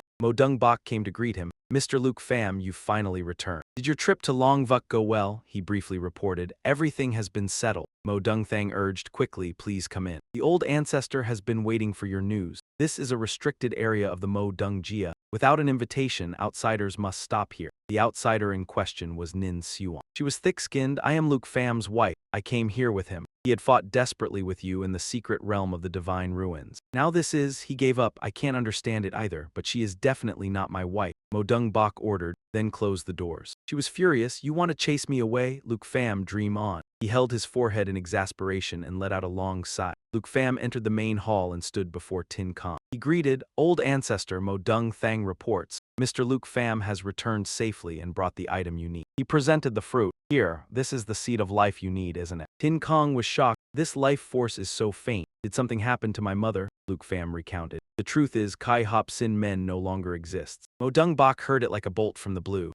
Mo Dung Bok came to greet him. Mr. Luke Pham, you've finally returned. Did your trip to Long Vuk go well? He briefly reported. Everything has been settled. Mo Dung Thang urged quickly, please come in. The old ancestor has been waiting for your news. This is a restricted area of the Mo Dung Jia. Without an invitation, outsiders must stop here. The outsider in question was Nin Suong. She was thick-skinned. I am Luke Pham's wife. I came here with him. He had fought desperately with you in the secret realm of the Divine Ruins. Now he gave up. I can't understand it either, but she is definitely not my wife. Mo Dung Bok ordered, then closed the doors. She was furious. You want to chase me away? Luke Pham, dream on. He held his forehead in exasperation and let out a long sigh. Luke Pham entered the main hall and stood before Tin Kong. He greeted, old ancestor Mo Dung Thang reports, Mr. Luke Pham has returned safely and brought the item you need. He presented the fruit. Here, this is the seed of life you need, isn't it? Tin Kong was shocked. This life force is so faint. Did something happen to my mother? Luke Pham recounted. The truth is, Kai Hop Sin Men no longer exists. Mo Dung Bok heard it like a bolt from the blue.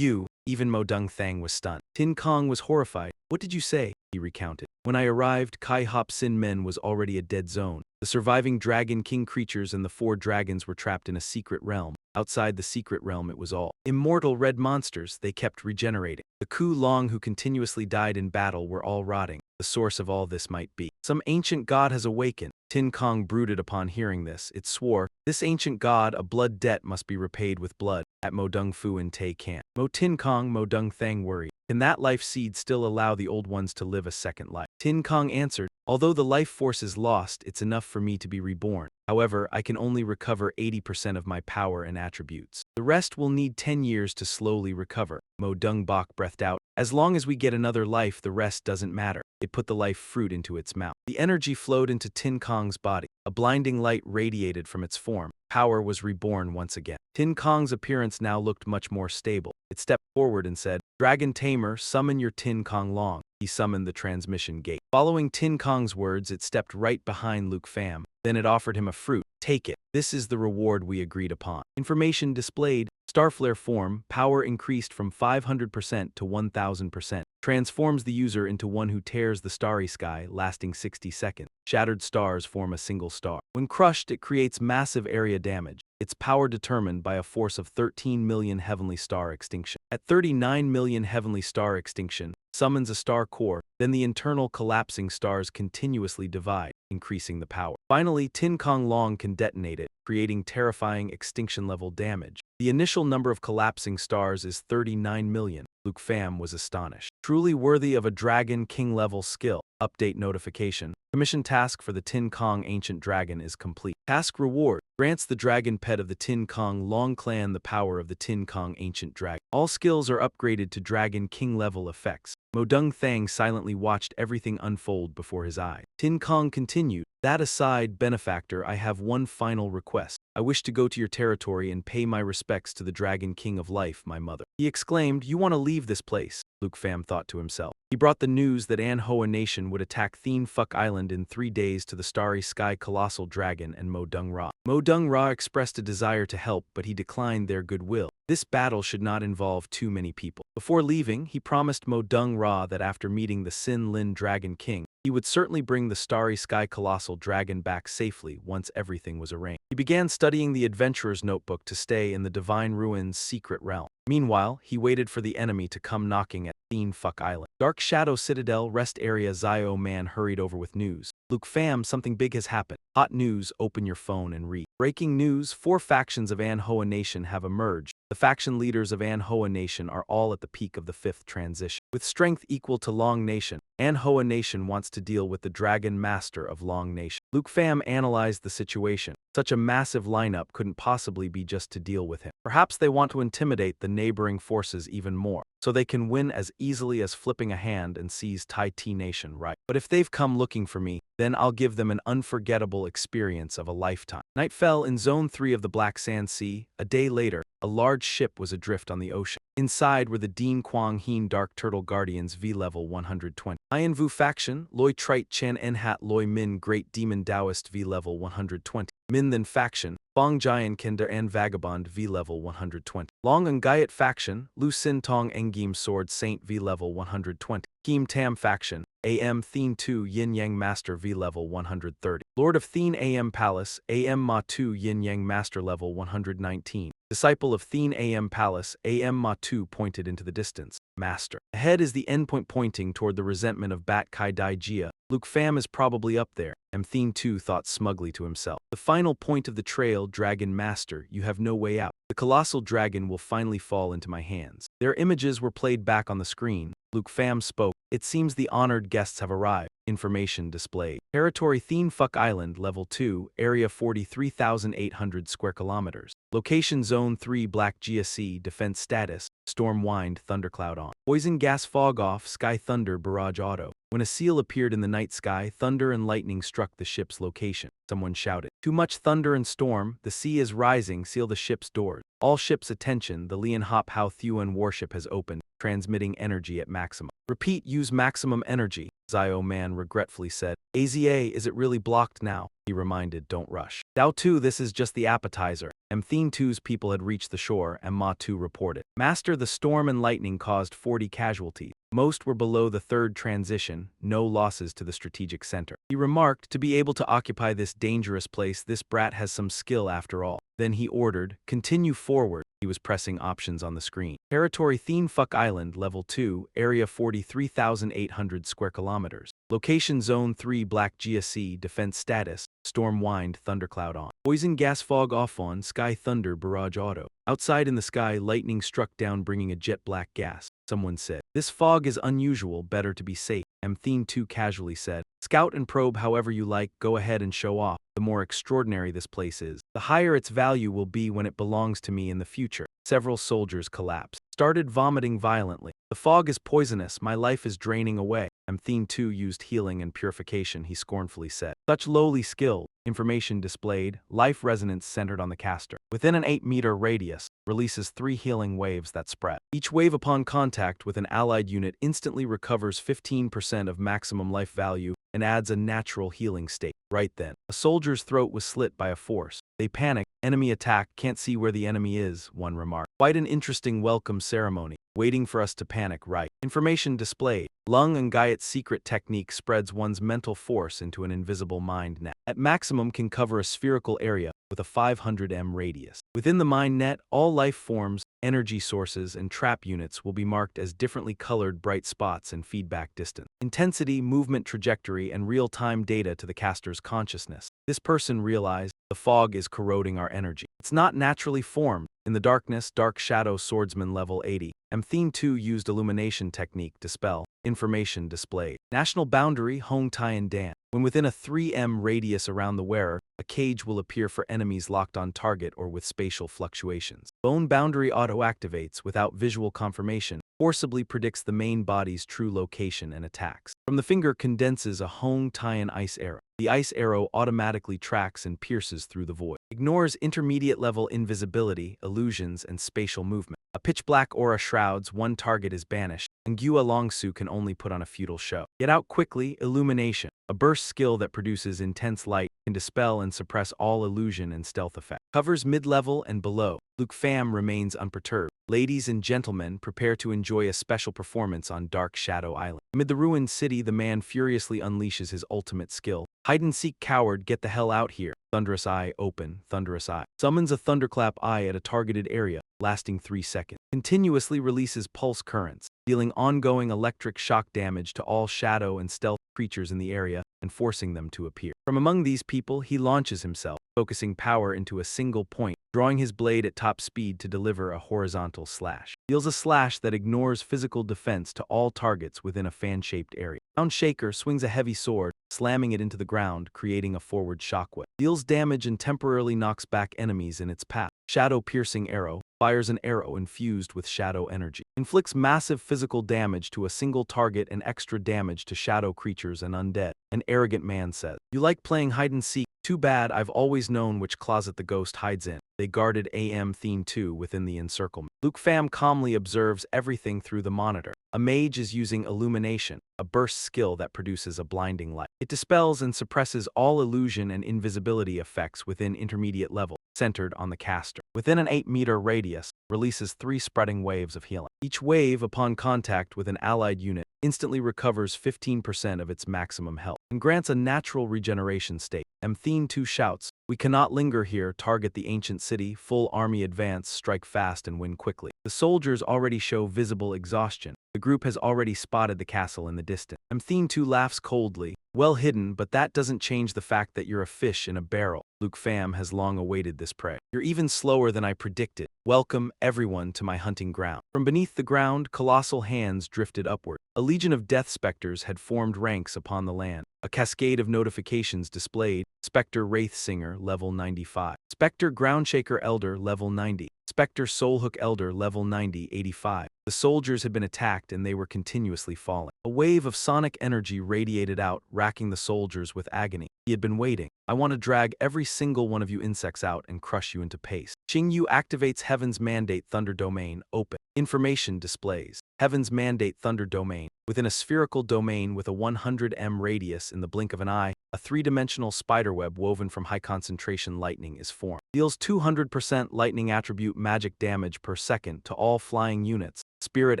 Even Mo Dung Thang was stunned. Tin Kong was horrified. What did you say? He recounted. When I arrived, Kai Hop Sin Men was already a dead zone. The surviving Dragon King creatures and the 4 dragons were trapped in a secret realm. Outside the secret realm it was all immortal red monsters. They kept regenerating. The Ku Long who continuously died in battle were all rotting. The source of all this might be some ancient god has awakened. Tin Kong brooded upon hearing this. It swore, this ancient god, a blood debt must be repaid with blood. At Mo Dung Fu in Taycan. Mo Tin Kong, Mo Dung Thang worried. Can that life seed still allow the old ones to live a second life? Tin Kong answered, Although the life force is lost, it's enough for me to be reborn. However, I can only recover 80% of my power and attributes. The rest will need 10 years to slowly recover. Mo Dung Bok breathed out. As long as we get another life, the rest doesn't matter. It put the life fruit into its mouth. The energy flowed into Tin Kong's body. A blinding light radiated from its form. Power was reborn once again. Tin Kong's appearance now looked much more stable. It stepped forward and said, "Dragon Tamer, summon your Tin Kong Long." He summoned the transmission gate. Following Tin Kong's words, it stepped right behind Luke Pham. Then it offered him a fruit. "Take it. This is the reward we agreed upon." Information displayed. Starflare form, power increased from 500% to 1000%. Transforms the user into one who tears the starry sky, lasting 60 seconds. Shattered stars form a single star. When crushed, it creates massive area damage. Its power determined by a force of 13 million heavenly star extinction. At 39 million heavenly star extinction, summons a star core, then the internal collapsing stars continuously divide, increasing the power. Finally, Tin Kong Long can detonate it, creating terrifying extinction-level damage. The initial number of collapsing stars is 39 million. Luke Pham was astonished. Truly worthy of a Dragon King-level skill. Update notification. Commission task for the Tin Kong Ancient Dragon is complete. Task reward. Grants the dragon pet of the Tin Kong Long clan the power of the Tin Kong Ancient Dragon. All skills are upgraded to Dragon King-level effects. Mo Dung Thang silently watched everything unfold before his eyes. Tin Kong continued, "That aside, benefactor, I have one final request. I wish to go to your territory and pay my respects to the Dragon King of Life, my mother." He exclaimed, "You want to leave this place?" Luke Pham thought to himself. He brought the news that Anhwa Nation would attack Thien Phuc Island in 3 days to the Starry Sky Colossal Dragon and Mo Dung Ra. Mo Dung Ra expressed a desire to help, but he declined their goodwill. This battle should not involve too many people. Before leaving, he promised Mo Dung Ra that after meeting the Sin Lin Dragon King, he would certainly bring the Starry Sky Colossal Dragon back safely once everything was arranged. He began studying the Adventurer's Notebook to stay in the Divine Ruins' secret realm. Meanwhile, he waited for the enemy to come knocking at Thien Phuc Island. Dark Shadow Citadel Rest Area. Zio Man hurried over with news. "Luke Pham, something big has happened." Hot news. Open your phone and read. Breaking news. 4 factions of Anhwa Nation have emerged. The faction leaders of Anhwa Nation are all at the peak of the 5th transition. With strength equal to Long Nation, Anhwa Nation wants to deal with the Dragon Master of Long Nation. Luke Pham analyzed the situation. Such a massive lineup couldn't possibly be just to deal with him. Perhaps they want to intimidate the neighboring forces even more, so they can win as easily as flipping a hand and seize Tai Ti Nation, right? But if they've come looking for me, then I'll give them an unforgettable experience of a lifetime. Night fell in Zone 3 of the Black Sand Sea. A day later, a large ship was adrift on the ocean. Inside were the Dean Quang Heen Dark Turtle Guardians V-Level 120. Ian Vu Faction, Loi Trite Chen Enhat Loi Min Great Demon Taoist V-Level 120. Min Then Faction, Fong Jian Kender and Vagabond V-Level 120. Long Ungayat Faction, Lu Sin Tong Engim Sword Saint V-Level 120. Kim Tam Faction, AM Thien 2 Yin Yang Master V-Level 130. Lord of Thien AM Palace, AM Ma 2 Yin Yang Master Level 119. Disciple of Thien AM Palace, AM Ma 2 pointed into the distance. Master. Ahead is the endpoint pointing toward the resentment of Bat Kai Dai Jia. Luke Pham is probably up there. Thien 2 thought smugly to himself. The final point of the trail, Dragon Master, you have no way out. The colossal dragon will finally fall into my hands. Their images were played back on the screen. Luke Pham spoke. It seems the honored guests have arrived. Information displayed. Territory Thien Phuc Island, Level 2, Area 43,800 square kilometers. Location Zone 3 Black GSC, Defense Status, Storm Wind, Thundercloud on. Poison Gas Fog Off, Sky Thunder Barrage Auto. When a seal appeared in the night sky, thunder and lightning struck the ship's location. Someone shouted, "Too much thunder and storm, the sea is rising, seal the ship's doors." All ships attention, the Lian Hop Hao Thuan warship has opened, transmitting energy at maximum. Repeat, use maximum energy, Zio Man regretfully said. "AZA, is it really blocked now?" He reminded, "Don't rush." Dao 2, this is just the appetizer. Thien 2's people had reached the shore, and Ma 2 reported. Master, the storm and lightning caused 40 casualties. Most were below the 3rd transition, no losses to the strategic center. He remarked, to be able to occupy this dangerous place, this brat has some skill after all. Then he ordered, continue forward. He was pressing options on the screen. Territory Thien Phuc Island, Level 2, Area 43,800 square kilometers. Location Zone 3 Black GSC, Defense Status, Storm Wind, Thundercloud on. Poison Gas Fog Off on, Sky Thunder Barrage Auto. Outside in the sky, lightning struck down bringing a jet black gas. Someone said, "This fog is unusual, better to be safe." Theme 2 casually said. Scout and probe however you like, go ahead and show off. The more extraordinary this place is, the higher its value will be when it belongs to me in the future. Several soldiers collapsed, started vomiting violently. The fog is poisonous, my life is draining away. Theme 2 used healing and purification, he scornfully said. Such lowly skill. Information displayed, life resonance centered on the caster. Within an 8-meter radius, releases 3 healing waves that spread. Each wave upon contact with an allied unit instantly recovers 15% of maximum life value and adds a natural healing state. Right then, a soldier's throat was slit by a force. They panicked. Enemy attack, can't see where the enemy is, one remarked. Quite an interesting welcome ceremony. Waiting for us to panic, right? Information displayed. Lung and Guyot's secret technique spreads one's mental force into an invisible mind net. At maximum can cover a spherical area with a 500 m radius. Within the mind net, all life forms, energy sources, and trap units will be marked as differently colored bright spots and feedback distance. Intensity, movement trajectory, and real-time data to the caster's consciousness. This person realized the fog is corroding our energy. It's not naturally formed. In the darkness, Dark Shadow Swordsman level 80. Theme 2 used illumination technique dispel. Information displayed. National boundary, Hong Taiyan Dan. When within a 3 m radius around the wearer, a cage will appear for enemies locked on target or with spatial fluctuations. Bone boundary auto-activates without visual confirmation, forcibly predicts the main body's true location and attacks. From the finger condenses a Hong Taiyan ice arrow. The ice arrow automatically tracks and pierces through the void. Ignores intermediate-level invisibility, illusions, and spatial movement. A pitch-black aura shrouds, one target is banished. Ngua Longsu can only put on a futile show. Get out quickly, illumination. A burst skill that produces intense light, can dispel and suppress all illusion and stealth effect. Covers mid-level and below. Luke Pham remains unperturbed. Ladies and gentlemen, prepare to enjoy a special performance on Dark Shadow Island. Amid the ruined city, the man furiously unleashes his ultimate skill. Hide-and-seek coward, get the hell out here. Thunderous Eye, open, Thunderous Eye. Summons a thunderclap eye at a targeted area, lasting 3 seconds. Continuously releases pulse currents, dealing ongoing electric shock damage to all shadow and stealth creatures in the area and forcing them to appear. From among these people, he launches himself, focusing power into a single point, drawing his blade at top speed to deliver a horizontal slash. Deals a slash that ignores physical defense to all targets within a fan-shaped area. Ground Shaker swings a heavy sword, slamming it into the ground, creating a forward shockwave. Deals damage and temporarily knocks back enemies in its path. Shadow-piercing arrow fires an arrow infused with shadow energy. Inflicts massive physical damage to a single target and extra damage to shadow creatures and undead. An arrogant man says, "You like playing hide-and-seek? Too bad, I've always known which closet the ghost hides in." They guarded Theme 2 within the encirclement. Luke Pham calmly observes everything through the monitor. A mage is using illumination, a burst skill that produces a blinding light. It dispels and suppresses all illusion and invisibility effects within intermediate level, centered on the caster. Within an 8-meter radius, releases 3 spreading waves of healing. Each wave, upon contact with an allied unit, instantly recovers 15% of its maximum health and grants a natural regeneration state. Theme 2 shouts, "We cannot linger here, target the ancient city, full army advance, strike fast and win quickly." The soldiers already show visible exhaustion. The group has already spotted the castle in the distance. Theme 2 laughs coldly, "Well hidden, but that doesn't change the fact that you're a fish in a barrel. Luke Pham has long awaited this prey. You're even slower than I predicted. Welcome, everyone, to my hunting ground." From beneath the ground, colossal hands drifted upward. A legion of death specters had formed ranks upon the land. A cascade of notifications displayed. Spectre Wraith Singer, level 95. Spectre Groundshaker Elder, level 90. Spectre Soulhook Elder, level 90, 85. The soldiers had been attacked and they were continuously falling. A wave of sonic energy radiated out, racking the soldiers with agony. He had been waiting. "I want to drag every single one of you insects out and crush you into paste." Qingyu activates Heaven's Mandate Thunder Domain, open. Information displays. Heaven's Mandate Thunder Domain. Within a spherical domain with a 100 m radius, in the blink of an eye, a 3-dimensional spiderweb woven from high-concentration lightning is formed. Deals 200% lightning attribute magic damage per second to all flying units, spirit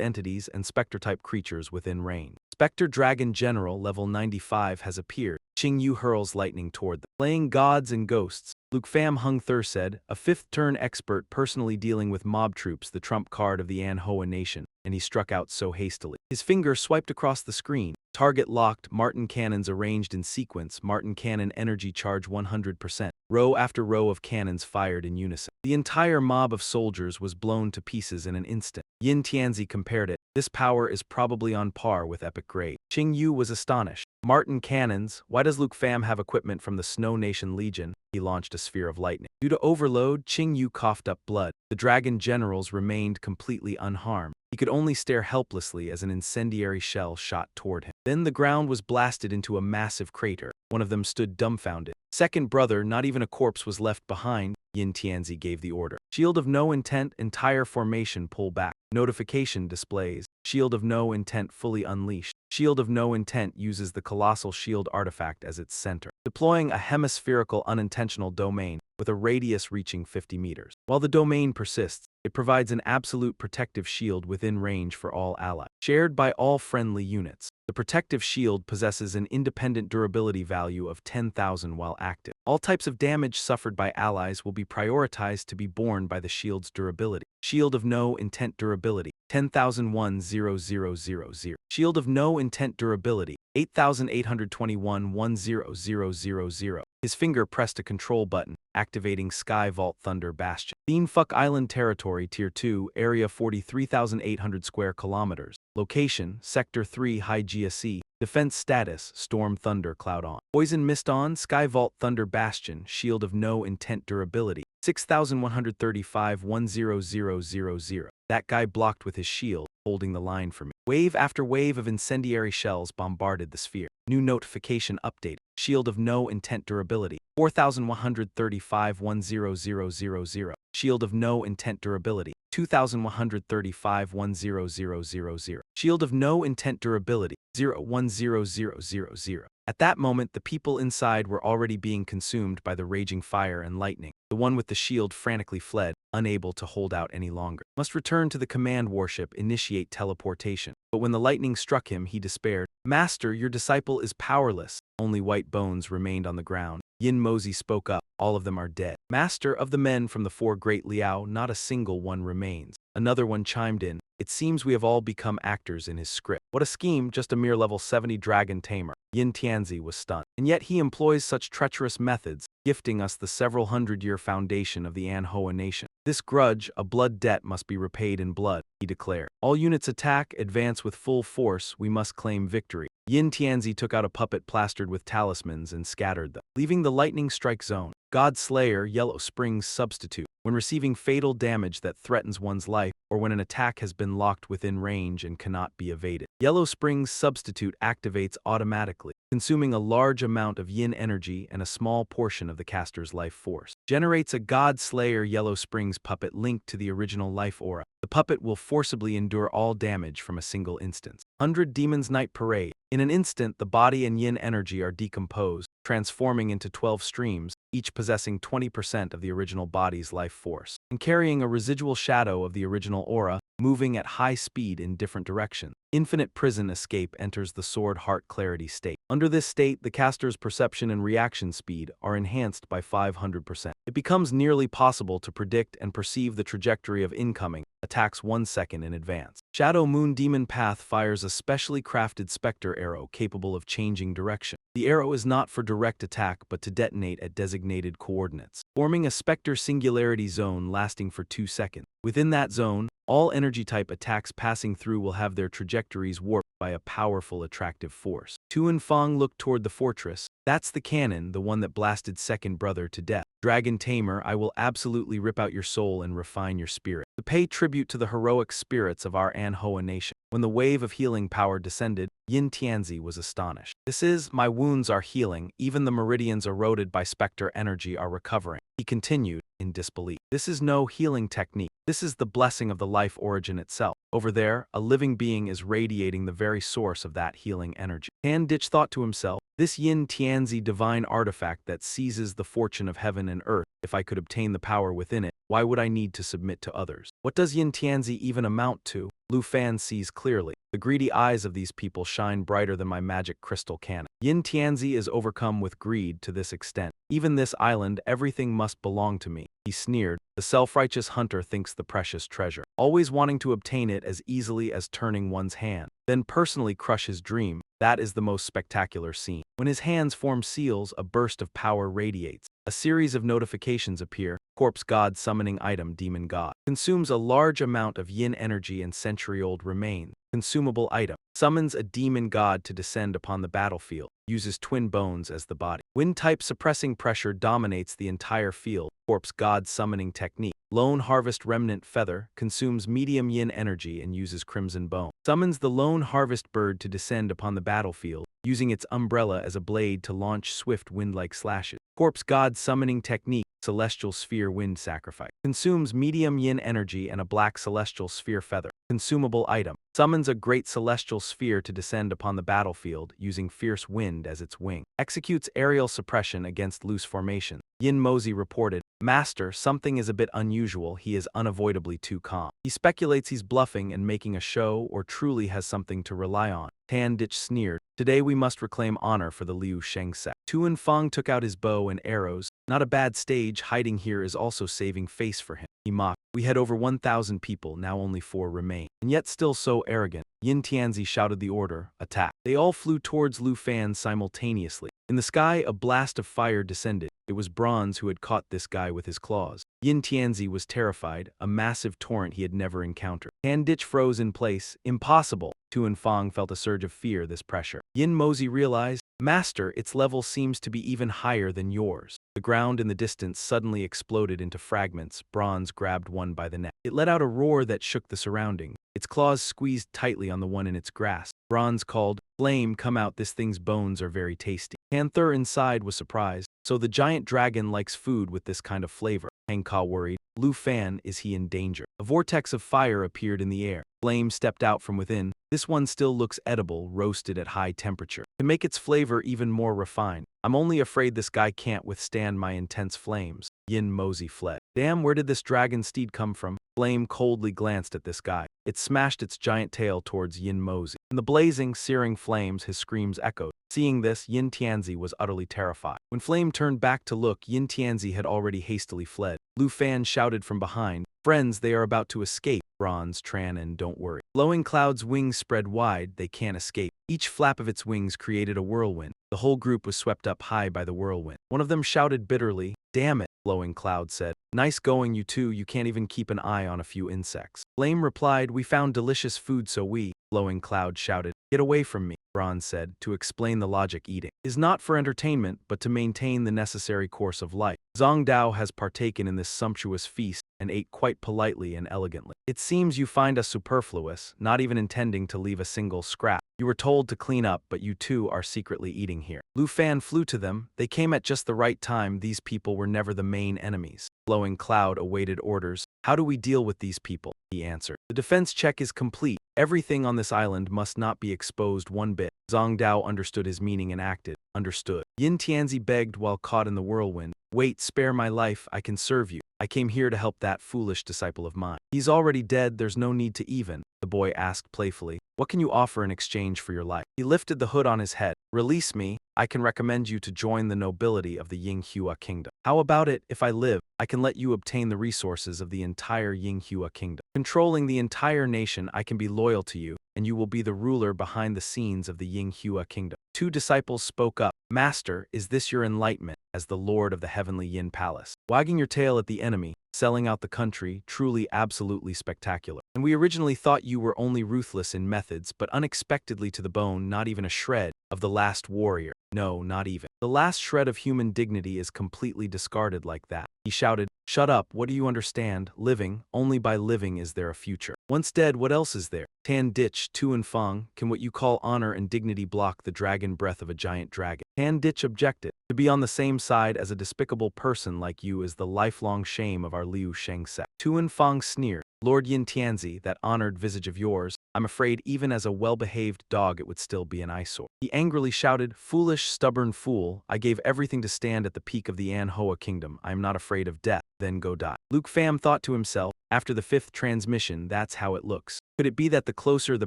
entities, and spectre-type creatures within range. Spectre Dragon General, level 95, has appeared. Qingyu hurls lightning toward them. Playing gods and ghosts. Luke Pham Hung Thur said, a 5th-turn expert personally dealing with mob troops, the trump card of the Anhwa nation, and he struck out so hastily. His finger swiped across the screen. Target locked, Martin cannons arranged in sequence, Martin cannon energy charge 100%. Row after row of cannons fired in unison. The entire mob of soldiers was blown to pieces in an instant. Yin Tianzi compared it. This power is probably on par with epic grade. Qing Yu was astonished. Martin cannons, why does Luke Pham have equipment from the Snow Nation Legion? He launched a sphere of lightning. Due to overload, Qing Yu coughed up blood. The dragon generals remained completely unharmed. He could only stare helplessly as an incendiary shell shot toward him. Then the ground was blasted into a massive crater. One of them stood dumbfounded. Second brother, not even a corpse was left behind. Yin Tianzi gave the order. Shield of no intent, entire formation pull back. Notification displays. Shield of no intent fully unleashed. Shield of no intent uses the colossal shield artifact as its center, deploying a hemispherical unintentional domain with a radius reaching 50 meters. While the domain persists, it provides an absolute protective shield within range for all allies, shared by all friendly units. The protective shield possesses an independent durability value of 10,000 while active. All types of damage suffered by allies will be prioritized to be borne by the shield's durability. Shield of no intent durability, 10,001-0000. Shield of no intent durability, 8,821-10000. His finger pressed a control button, activating Sky Vault Thunder Bastion. Beanfuck Island Territory Tier 2, Area 43,800 square kilometers. Location, Sector 3 High GSE. Defense status, Storm Thunder Cloud on. Poison Mist on, Sky Vault Thunder Bastion, Shield of no intent durability. 6,135-10000. That guy blocked with his shield, holding the line for me. Wave after wave of incendiary shells bombarded the sphere. New notification update. Shield of no intent durability. 4,135-10000. Shield of no intent durability. 2,135-10000. Shield of no intent durability. 0-10000. At that moment, the people inside were already being consumed by the raging fire and lightning. The one with the shield frantically fled, unable to hold out any longer. Must return to the command warship, initiate teleportation. But when the lightning struck him, he despaired. Master, your disciple is powerless. Only white bones remained on the ground. Yin Mozi spoke up. All of them are dead. Master, of the men from the four great Liao, not a single one remains. Another one chimed in. It seems we have all become actors in his script. What a scheme, just a mere level 70 dragon tamer. Yin Tianzi was stunned. And yet he employs such treacherous methods, gifting us the several hundred-year foundation of the Manhwa nation. This grudge, a blood debt, must be repaid in blood, he declared. All units attack, advance with full force, we must claim victory. Yin Tianzi took out a puppet plastered with talismans and scattered them, leaving the lightning strike zone. God Slayer, Yellow Springs substitute. When receiving fatal damage that threatens one's life, or when an attack has been locked within range and cannot be evaded, Yellow Springs substitute activates automatically, consuming a large amount of yin energy and a small portion of the caster's life force. Generates a God Slayer Yellow Springs puppet linked to the original life aura. The puppet will forcibly endure all damage from a single instance. 100 Demons Night Parade. In an instant, the body and yin energy are decomposed, transforming into 12 streams, each possessing 20% of the original body's life force, and carrying a residual shadow of the original aura, moving at high speed in different directions. Infinite prison escape enters the sword heart clarity state. Under this state, the caster's perception and reaction speed are enhanced by 500%. It becomes nearly possible to predict and perceive the trajectory of incoming attacks 1 second in advance. Shadow Moon Demon Path fires a specially crafted specter arrow capable of changing direction. The arrow is not for direct attack but to detonate at designated coordinates, forming a specter singularity zone lasting for 2 seconds. Within that zone, all energy-type attacks passing through will have their trajectories warped by a powerful attractive force. Tu and Fong looked toward the fortress. That's the cannon, the one that blasted second brother to death. Dragon Tamer, I will absolutely rip out your soul and refine your spirit, to pay tribute to the heroic spirits of our Manhwa nation. When the wave of healing power descended, Yin Tianzi was astonished. This is, my wounds are healing, even the meridians eroded by specter energy are recovering. He continued, in disbelief. This is no healing technique. This is the blessing of the life origin itself. Over there, a living being is radiating the very source of that healing energy. Han Ditch thought to himself, this Yin Tianzi divine artifact that seizes the fortune of heaven and earth, if I could obtain the power within it, why would I need to submit to others? What does Yin Tianzi even amount to? Lu Fan sees clearly. The greedy eyes of these people shine brighter than my magic crystal cannon. Yin Tianzi is overcome with greed to this extent. Even this island, everything must belong to me. He sneered. The self-righteous hunter thinks the precious treasure, always wanting to obtain it as easily as turning one's hand. then personally crush his dream. That is the most spectacular scene. When his hands form seals, a burst of power radiates. A series of notifications appear. Corpse god summoning item demon god. Consumes a large amount of yin energy and century-old remains. Consumable item. Summons a demon god to descend upon the battlefield. Uses twin bones as the body. Wind type suppressing pressure dominates the entire field. Corpse god summoning technique. Lone harvest remnant feather consumes medium yin energy and uses crimson bone. Summons the lone harvest bird to descend upon the battlefield, using its umbrella as a blade to launch swift wind-like slashes. Corpse god summoning technique. Celestial sphere wind sacrifice. Consumes medium yin energy and a black celestial sphere feather. Consumable item. Summons a great celestial sphere to descend upon the battlefield using fierce wind as its wing. Executes aerial suppression against loose formation. Yin Mozi reported, "Master, something is a bit unusual. He is unavoidably too calm. He speculates he's bluffing and making a show or truly has something to rely on." Tan Ditch sneered, "Today we must reclaim honor for the Liu Sheng sect." Tuan Fong took out his bow and arrows. "Not a bad stage, hiding here is also saving face for him." He mocked, "We had over 1,000 people, now only 4 remain. And yet still so arrogant." Yin Tianzi shouted the order, "Attack." They all flew towards Lu Fan simultaneously. In the sky, a blast of fire descended. It was Bronze who had caught this guy with his claws. Yin Tianzi was terrified, a massive torrent he had never encountered. Tan Ditch froze in place. Impossible. Tuan Fong felt a surge of fear this pressure. Yin Mozi realized, "Master, its level seems to be even higher than yours." The ground in the distance suddenly exploded into fragments. Bronze grabbed one by the neck. It let out a roar that shook the surrounding. Its claws squeezed tightly on the one in its grasp. Bronze called, "Flame, come out, this thing's bones are very tasty." Panther inside was surprised. So the giant dragon likes food with this kind of flavor. Hang Ka worried. Lu Fan, is he in danger? A vortex of fire appeared in the air. Flame stepped out from within. This one still looks edible, roasted at high temperature. To make its flavor even more refined. I'm only afraid this guy can't withstand my intense flames. Yin Mozi fled. Damn, where did this dragon steed come from? Flame coldly glanced at this guy. It smashed its giant tail towards Yin Mozi. In the blazing, searing flames, his screams echoed. Seeing this, Yin Tianzi was utterly terrified. When Flame turned back to look, Yin Tianzi had already hastily fled. Lu Fan shouted from behind, "Friends, they are about to escape." Bronze, Tran, and don't worry. Blowing Cloud's wings spread wide, they can't escape. Each flap of its wings created a whirlwind. The whole group was swept up high by the whirlwind. One of them shouted bitterly, "Damn it," Blowing Cloud said. "Nice going, you two, you can't even keep an eye on a few insects." Flame replied, "We found delicious food, so we." Blowing Cloud shouted, "Get away from me," Bronze said, to explain the logic eating is not for entertainment but to maintain the necessary course of life. Zhang Dao has partaken in this sumptuous feast and ate quite politely and elegantly. "It seems you find us superfluous, not even intending to leave a single scrap. You were told to clean up, but you two are secretly eating here." Lu Fan flew to them. They came at just the right time. These people were never the main enemies. Blowing Cloud awaited orders. "How do we deal with these people?" he answered. "The defense check is complete. Everything on this island must not be exposed one bit." Zhang Dao understood his meaning and acted. Understood. Yin Tianzi begged while caught in the whirlwind. "Wait, spare my life, I can serve you. I came here to help that foolish disciple of mine." "He's already dead, there's no need to even," the boy asked playfully. "What can you offer in exchange for your life?" He lifted the hood on his head. "Release me. I can recommend you to join the nobility of the Yinghua kingdom." "How about it, if I live, I can let you obtain the resources of the entire Yinghua kingdom. Controlling the entire nation, I can be loyal to you, and you will be the ruler behind the scenes of the Yinghua kingdom." Two disciples spoke up. "Master, is this your enlightenment as the lord of the heavenly Yin palace? Wagging your tail at the enemy, selling out the country, truly absolutely spectacular. And we originally thought you were only ruthless in methods, but unexpectedly to the bone, not even a shred of the last warrior. No, not even. The last shred of human dignity is completely discarded like that." He shouted, "Shut up, what do you understand? Living, only by living is there a future. Once dead, what else is there?" Tan Ditch, Tuan Fong, "Can what you call honor and dignity block the dragon breath of a giant dragon?" Tan Ditch objected. "To be on the same side as a despicable person like you is the lifelong shame of our Liu Sheng sect." Tuan Fong sneered. "Lord Yin Tianzi, that honored visage of yours, I'm afraid even as a well-behaved dog it would still be an eyesore." He angrily shouted, "Foolish, stubborn fool, I gave everything to stand at the peak of the Anhwa kingdom. I am not afraid of death, then go die." Luke Pham thought to himself, after the 5th transmission, that's how it looks. Could it be that the closer the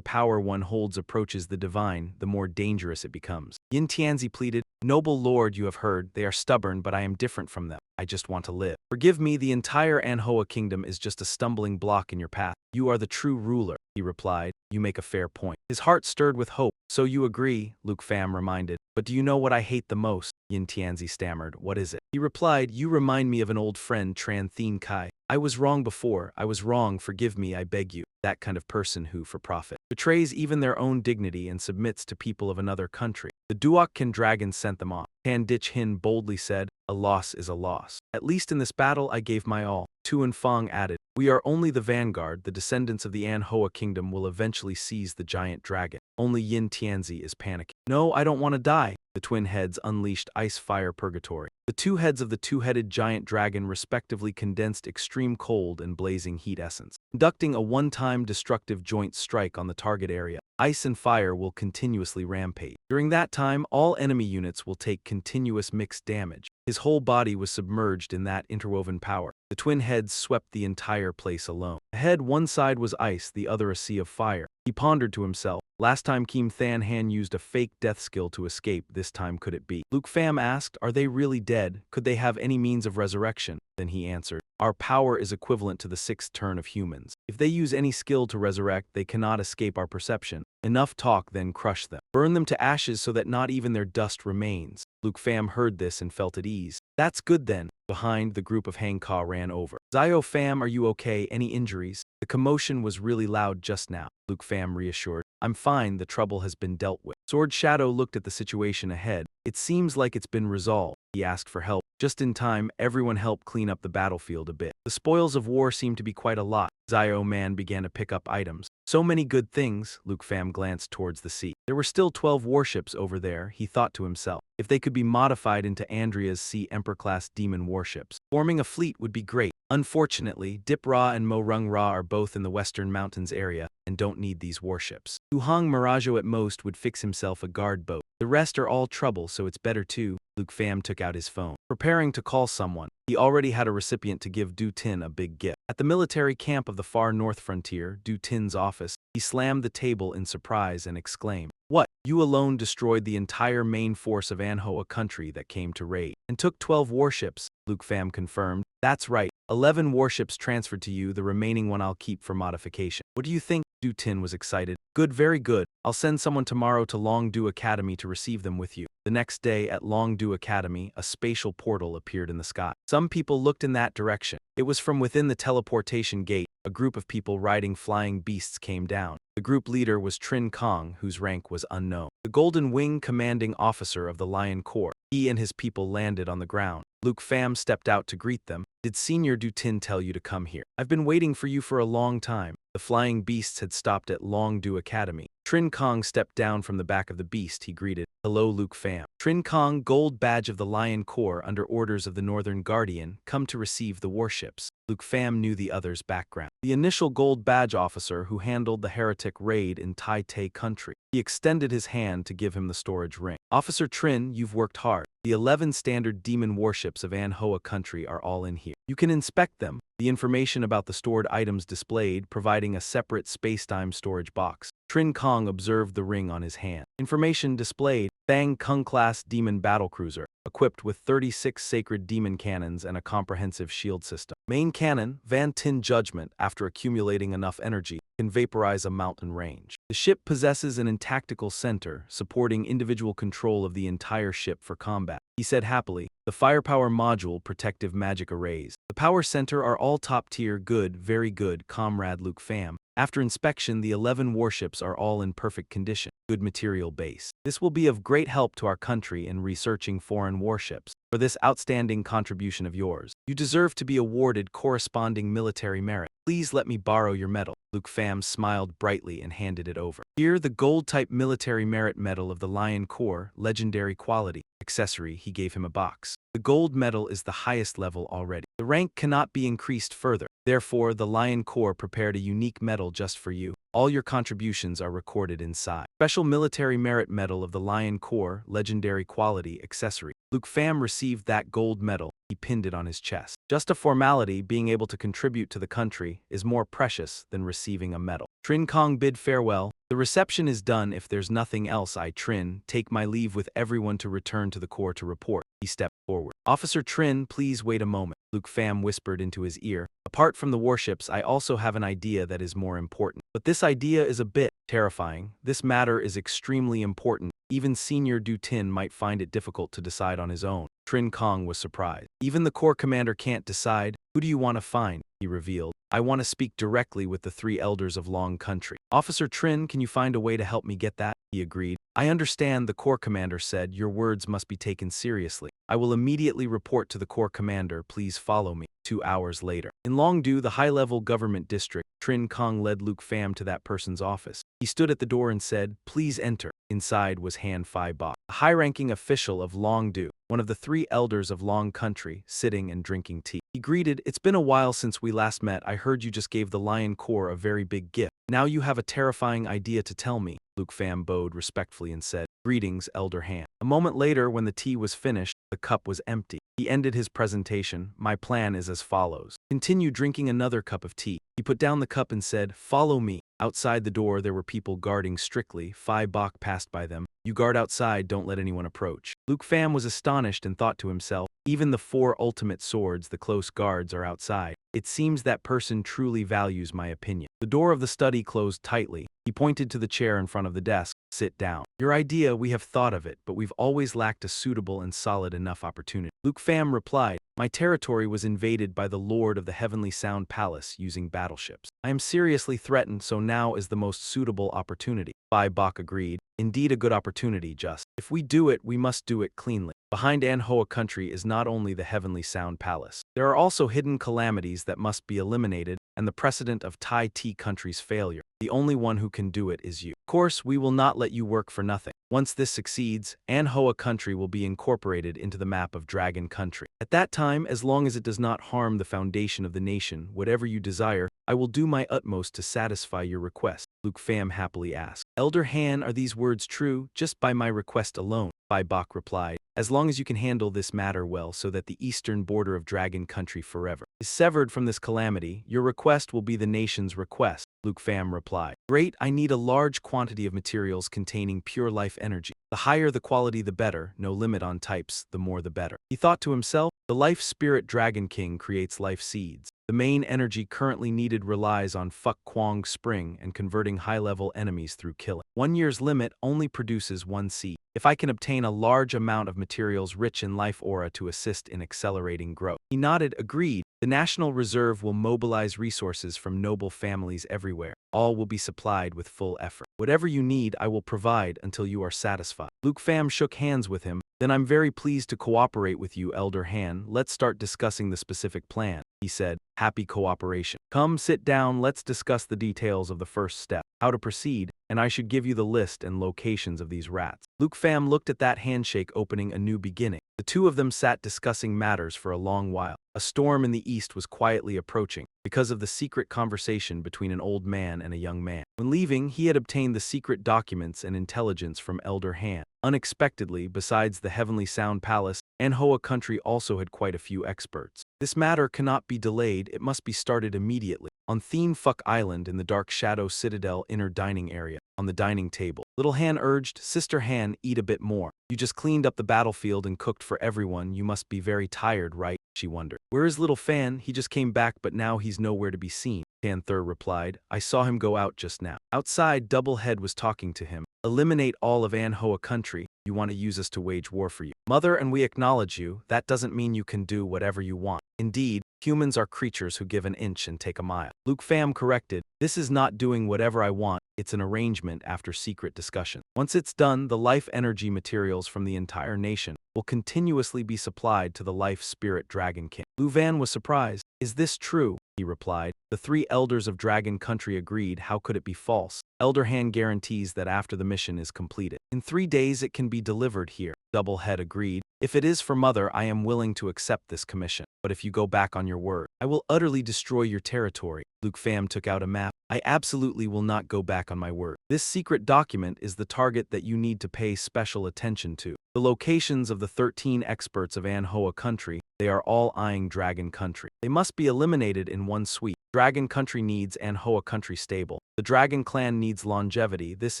power one holds approaches the divine, the more dangerous it becomes? Yin Tianzi pleaded, "Noble lord, you have heard, they are stubborn, but I am different from them. I just want to live. Forgive me, the entire Anhoa kingdom is just a stumbling block in your path. You are the true ruler, he replied. You make a fair point. His heart stirred with hope. So you agree, Luke Pham reminded. But do you know what I hate the most? Yin Tianzi stammered. What is it? He replied, you remind me of an old friend, Tran Thien Kai. I was wrong before. I was wrong. Forgive me, I beg you. That kind of person who, for profit, betrays even their own dignity and submits to people of another country. The Duokkan dragon sent them off. Tan Dich Hin boldly said, a loss is a loss. At least in this battle I gave my all. Tuan Fong added, we are only the vanguard. The descendants of the Anhoa kingdom will eventually seize the giant dragon. Only Yin Tianzi is panicking. No, I don't want to die. The twin heads unleashed ice-fire purgatory. The two heads of the two-headed giant dragon respectively condensed extreme cold and blazing heat essence, conducting a one-time destructive joint strike on the target area. Ice and fire will continuously rampage. During that time, all enemy units will take continuous mixed damage. His whole body was submerged in that interwoven power. The twin heads swept the entire place alone. Ahead, one side was ice, the other a sea of fire. He pondered to himself. Last time Kim Than Han used a fake death skill to escape, this time could it be? Luke Pham asked, are they really dead? Could they have any means of resurrection? Then he answered, our power is equivalent to the sixth turn of humans. If they use any skill to resurrect, they cannot escape our perception. Enough talk, then crush them. Burn them to ashes so that not even their dust remains. Luke Pham heard this and felt at ease. That's good then. Behind, the group of Hang Ka ran over. Zio Pham, are you okay? Any injuries? The commotion was really loud just now. Luke Pham reassured. I'm fine, the trouble has been dealt with. Sword Shadow looked at the situation ahead. It seems like it's been resolved. He asked for help. Just in time, everyone helped clean up the battlefield a bit. The spoils of war seemed to be quite a lot. Zio Man began to pick up items. So many good things. Luke Pham glanced towards the sea. There were still 12 warships over there, he thought to himself. If they could be modified into Andrea's Sea Emperor-class demon warships, forming a fleet would be great. Unfortunately, Dip Ra and Mo Rung Ra are both in the Western Mountains area and don't need these warships. Tuhang Mirajo at most would fix himself a guard boat. The rest are all trouble, so it's better too. Luke Pham took out his phone, preparing to call someone. He already had a recipient to give Du Tin a big gift. At the military camp of the far north frontier, Du Tin's office, he slammed the table in surprise and exclaimed, what? You alone destroyed the entire main force of Anhoa country that came to raid, and took 12 warships, Luke Pham confirmed. That's right, 11 warships transferred to you, the remaining one I'll keep for modification. What do you think? Du Tin was excited. Good, very good. I'll send someone tomorrow to Longdu Academy to receive them with you. The next day at Longdu Academy, a spatial portal appeared in the sky. Some people looked in that direction. It was from within the teleportation gate. A group of people riding flying beasts came down. The group leader was Trin Kong, whose rank was unknown. The Golden Wing commanding officer of the Lion Corps. He and his people landed on the ground. Luke Pham stepped out to greet them. Did Senior Du Tin tell you to come here? I've been waiting for you for a long time. The flying beasts had stopped at Longdu Academy. Trin Kong stepped down from the back of the beast. He greeted, hello Luke Pham. Trin Kong, gold badge of the Lion Corps under orders of the Northern Guardian, come to receive the warships. Luke Pham knew the other's background. The initial gold badge officer who handled the heretic raid in Tai Te country. He extended his hand to give him the storage ring. Officer Trin, you've worked hard. The 11 standard demon warships of Anhoa country are all in here. You can inspect them. The information about the stored items displayed, providing a separate spacetime storage box. Trin Kong observed the ring on his hand. Information displayed, Thang Kung-class demon battlecruiser, equipped with 36 sacred demon cannons and a comprehensive shield system. Main cannon, Van Tin Judgment, after accumulating enough energy, can vaporize a mountain range. The ship possesses an tactical center, supporting individual control of the entire ship for combat. He said happily, the firepower module, protective magic arrays. The power center are all top-tier, good, very good, Comrade Luke Pham. After inspection, the 11 warships are all in perfect condition. Good material base. This will be of great help to our country in researching foreign warships. For this outstanding contribution of yours, you deserve to be awarded corresponding military merit. Please let me borrow your medal. Luke Pham smiled brightly and handed it over. Here, the gold-type military merit medal of the Lion Corps, legendary quality. Accessory, he gave him a box. The gold medal is the highest level already. The rank cannot be increased further. Therefore, the Lion Corps prepared a unique medal just for you. All your contributions are recorded inside. Special Military Merit Medal of the Lion Corps, Legendary Quality Accessory. Luke Pham received that gold medal. He pinned it on his chest. Just a formality, being able to contribute to the country is more precious than receiving a medal. Trin Kong bid farewell. The reception is done. If there's nothing else, I, Trin, take my leave with everyone to return to the Corps to report. He stepped forward. Officer Trin, please wait a moment, Luke Pham whispered into his ear. Apart from the warships, I also have an idea that is more important. But this idea is a bit terrifying. This matter is extremely important. Even Senior Du Tin might find it difficult to decide on his own. Trin Kong was surprised. Even the Corps commander can't decide. Who do you want to find? He revealed. I want to speak directly with the three elders of Long Country. Officer Trin, can you find a way to help me get that? He agreed. I understand, the Corps commander said. Your words must be taken seriously. I will immediately report to the Corps commander. Please follow me. 2 hours later. In Longdu, the high-level government district, Trin Kong led Luke Pham to that person's office. He stood at the door and said, please enter. Inside was Han Phi Bok, a high-ranking official of Longdu, one of the three elders of Long Country, sitting and drinking tea. He greeted, it's been a while since we last met. I heard you just gave the Lion Corps a very big gift. Now you have a terrifying idea to tell me. Luke Pham bowed respectfully and said, greetings, Elder Han. A moment later, when the tea was finished, the cup was empty. He ended his presentation. My plan is as follows. Continue drinking another cup of tea. He put down the cup and said, follow me. Outside the door, there were people guarding strictly. Phi Bok passed by them. You guard outside, don't let anyone approach. Luke Pham was astonished and thought to himself, even the 4 ultimate swords, the close guards, are outside. It seems that person truly values my opinion. The door of the study closed tightly. He pointed to the chair in front of the desk. Sit down. Your idea, we have thought of it, but we've always lacked a suitable and solid enough opportunity. Luke Pham replied, my territory was invaded by the Lord of the Heavenly Sound Palace using battleships. I am seriously threatened, so now is the most suitable opportunity. Phi Bok agreed. Indeed a good opportunity, just. If we do it, we must do it cleanly. Behind Anhwa country is not only the Heavenly Sound Palace. There are also hidden calamities that must be eliminated, and the precedent of Tai Ti country's failure. The only one who can do it is you. Of course, we will not let you work for nothing. Once this succeeds, Anhwa country will be incorporated into the map of Dragon Country. At that time, as long as it does not harm the foundation of the nation, whatever you desire, I will do my utmost to satisfy your request. Luke Pham happily asked. Elder Han, are these words true, just by my request alone? Phi Bok replied. As long as you can handle this matter well so that the eastern border of Dragon Country forever is severed from this calamity, your request will be the nation's request. Luke Pham replied. Great, I need a large quantity of materials containing pure life energy. The higher the quality the better, no limit on types, the more the better. He thought to himself, the life spirit Dragon King creates life seeds. The main energy currently needed relies on Fuck Kwong Spring and converting high-level enemies through killing. 1 year's limit only produces 1 seed. If I can obtain a large amount of materials rich in life aura to assist in accelerating growth. He nodded, agreed. The National Reserve will mobilize resources from noble families everywhere. All will be supplied with full effort. Whatever you need, I will provide until you are satisfied. Luke Pham shook hands with him. Then I'm very pleased to cooperate with you, Elder Han. Let's start discussing the specific plan, he said. Happy cooperation. Come, sit down, let's discuss the details of the first step, how to proceed, and I should give you the list and locations of these rats. Luke Pham looked at that handshake opening a new beginning. The two of them sat discussing matters for a long while. A storm in the east was quietly approaching, because of the secret conversation between an old man and a young man. When leaving, he had obtained the secret documents and intelligence from Elder Han. Unexpectedly, besides the Heavenly Sound Palace, Anhwa country also had quite a few experts. This matter cannot be delayed, it must be started immediately. On Thien Phuc Island in the Dark Shadow Citadel inner dining area, on the dining table, Little Han urged, Sister Han, eat a bit more. You just cleaned up the battlefield and cooked for everyone, you must be very tired, right? She wondered. Where is Little Fan? He just came back but now he's nowhere to be seen. Panther replied, I saw him go out just now. Outside, Doublehead was talking to him. Eliminate all of Anhwa country. You want to use us to wage war for you. Mother, and we acknowledge you. That doesn't mean you can do whatever you want. Indeed, humans are creatures who give an inch and take a mile. Luke Pham corrected, this is not doing whatever I want, it's an arrangement after secret discussion. Once it's done, the life energy materials from the entire nation will continuously be supplied to the life spirit Dragon King. Lu Van was surprised. Is this true? He replied. The 3 elders of Dragon Country agreed. How could it be false? Elder Han guarantees that after the mission is completed, in 3 days it can be delivered here. Doublehead agreed. If it is for Mother, I am willing to accept this commission. But if you go back on your word, I will utterly destroy your territory. Luke Pham took out a map. I absolutely will not go back on my word. This secret document is the target that you need to pay special attention to. The locations of the 13 experts of Anhwa country They are all eyeing Dragon Country. They must be eliminated in one sweep. Dragon Country needs Anhwa Country stable. The Dragon Clan needs longevity. This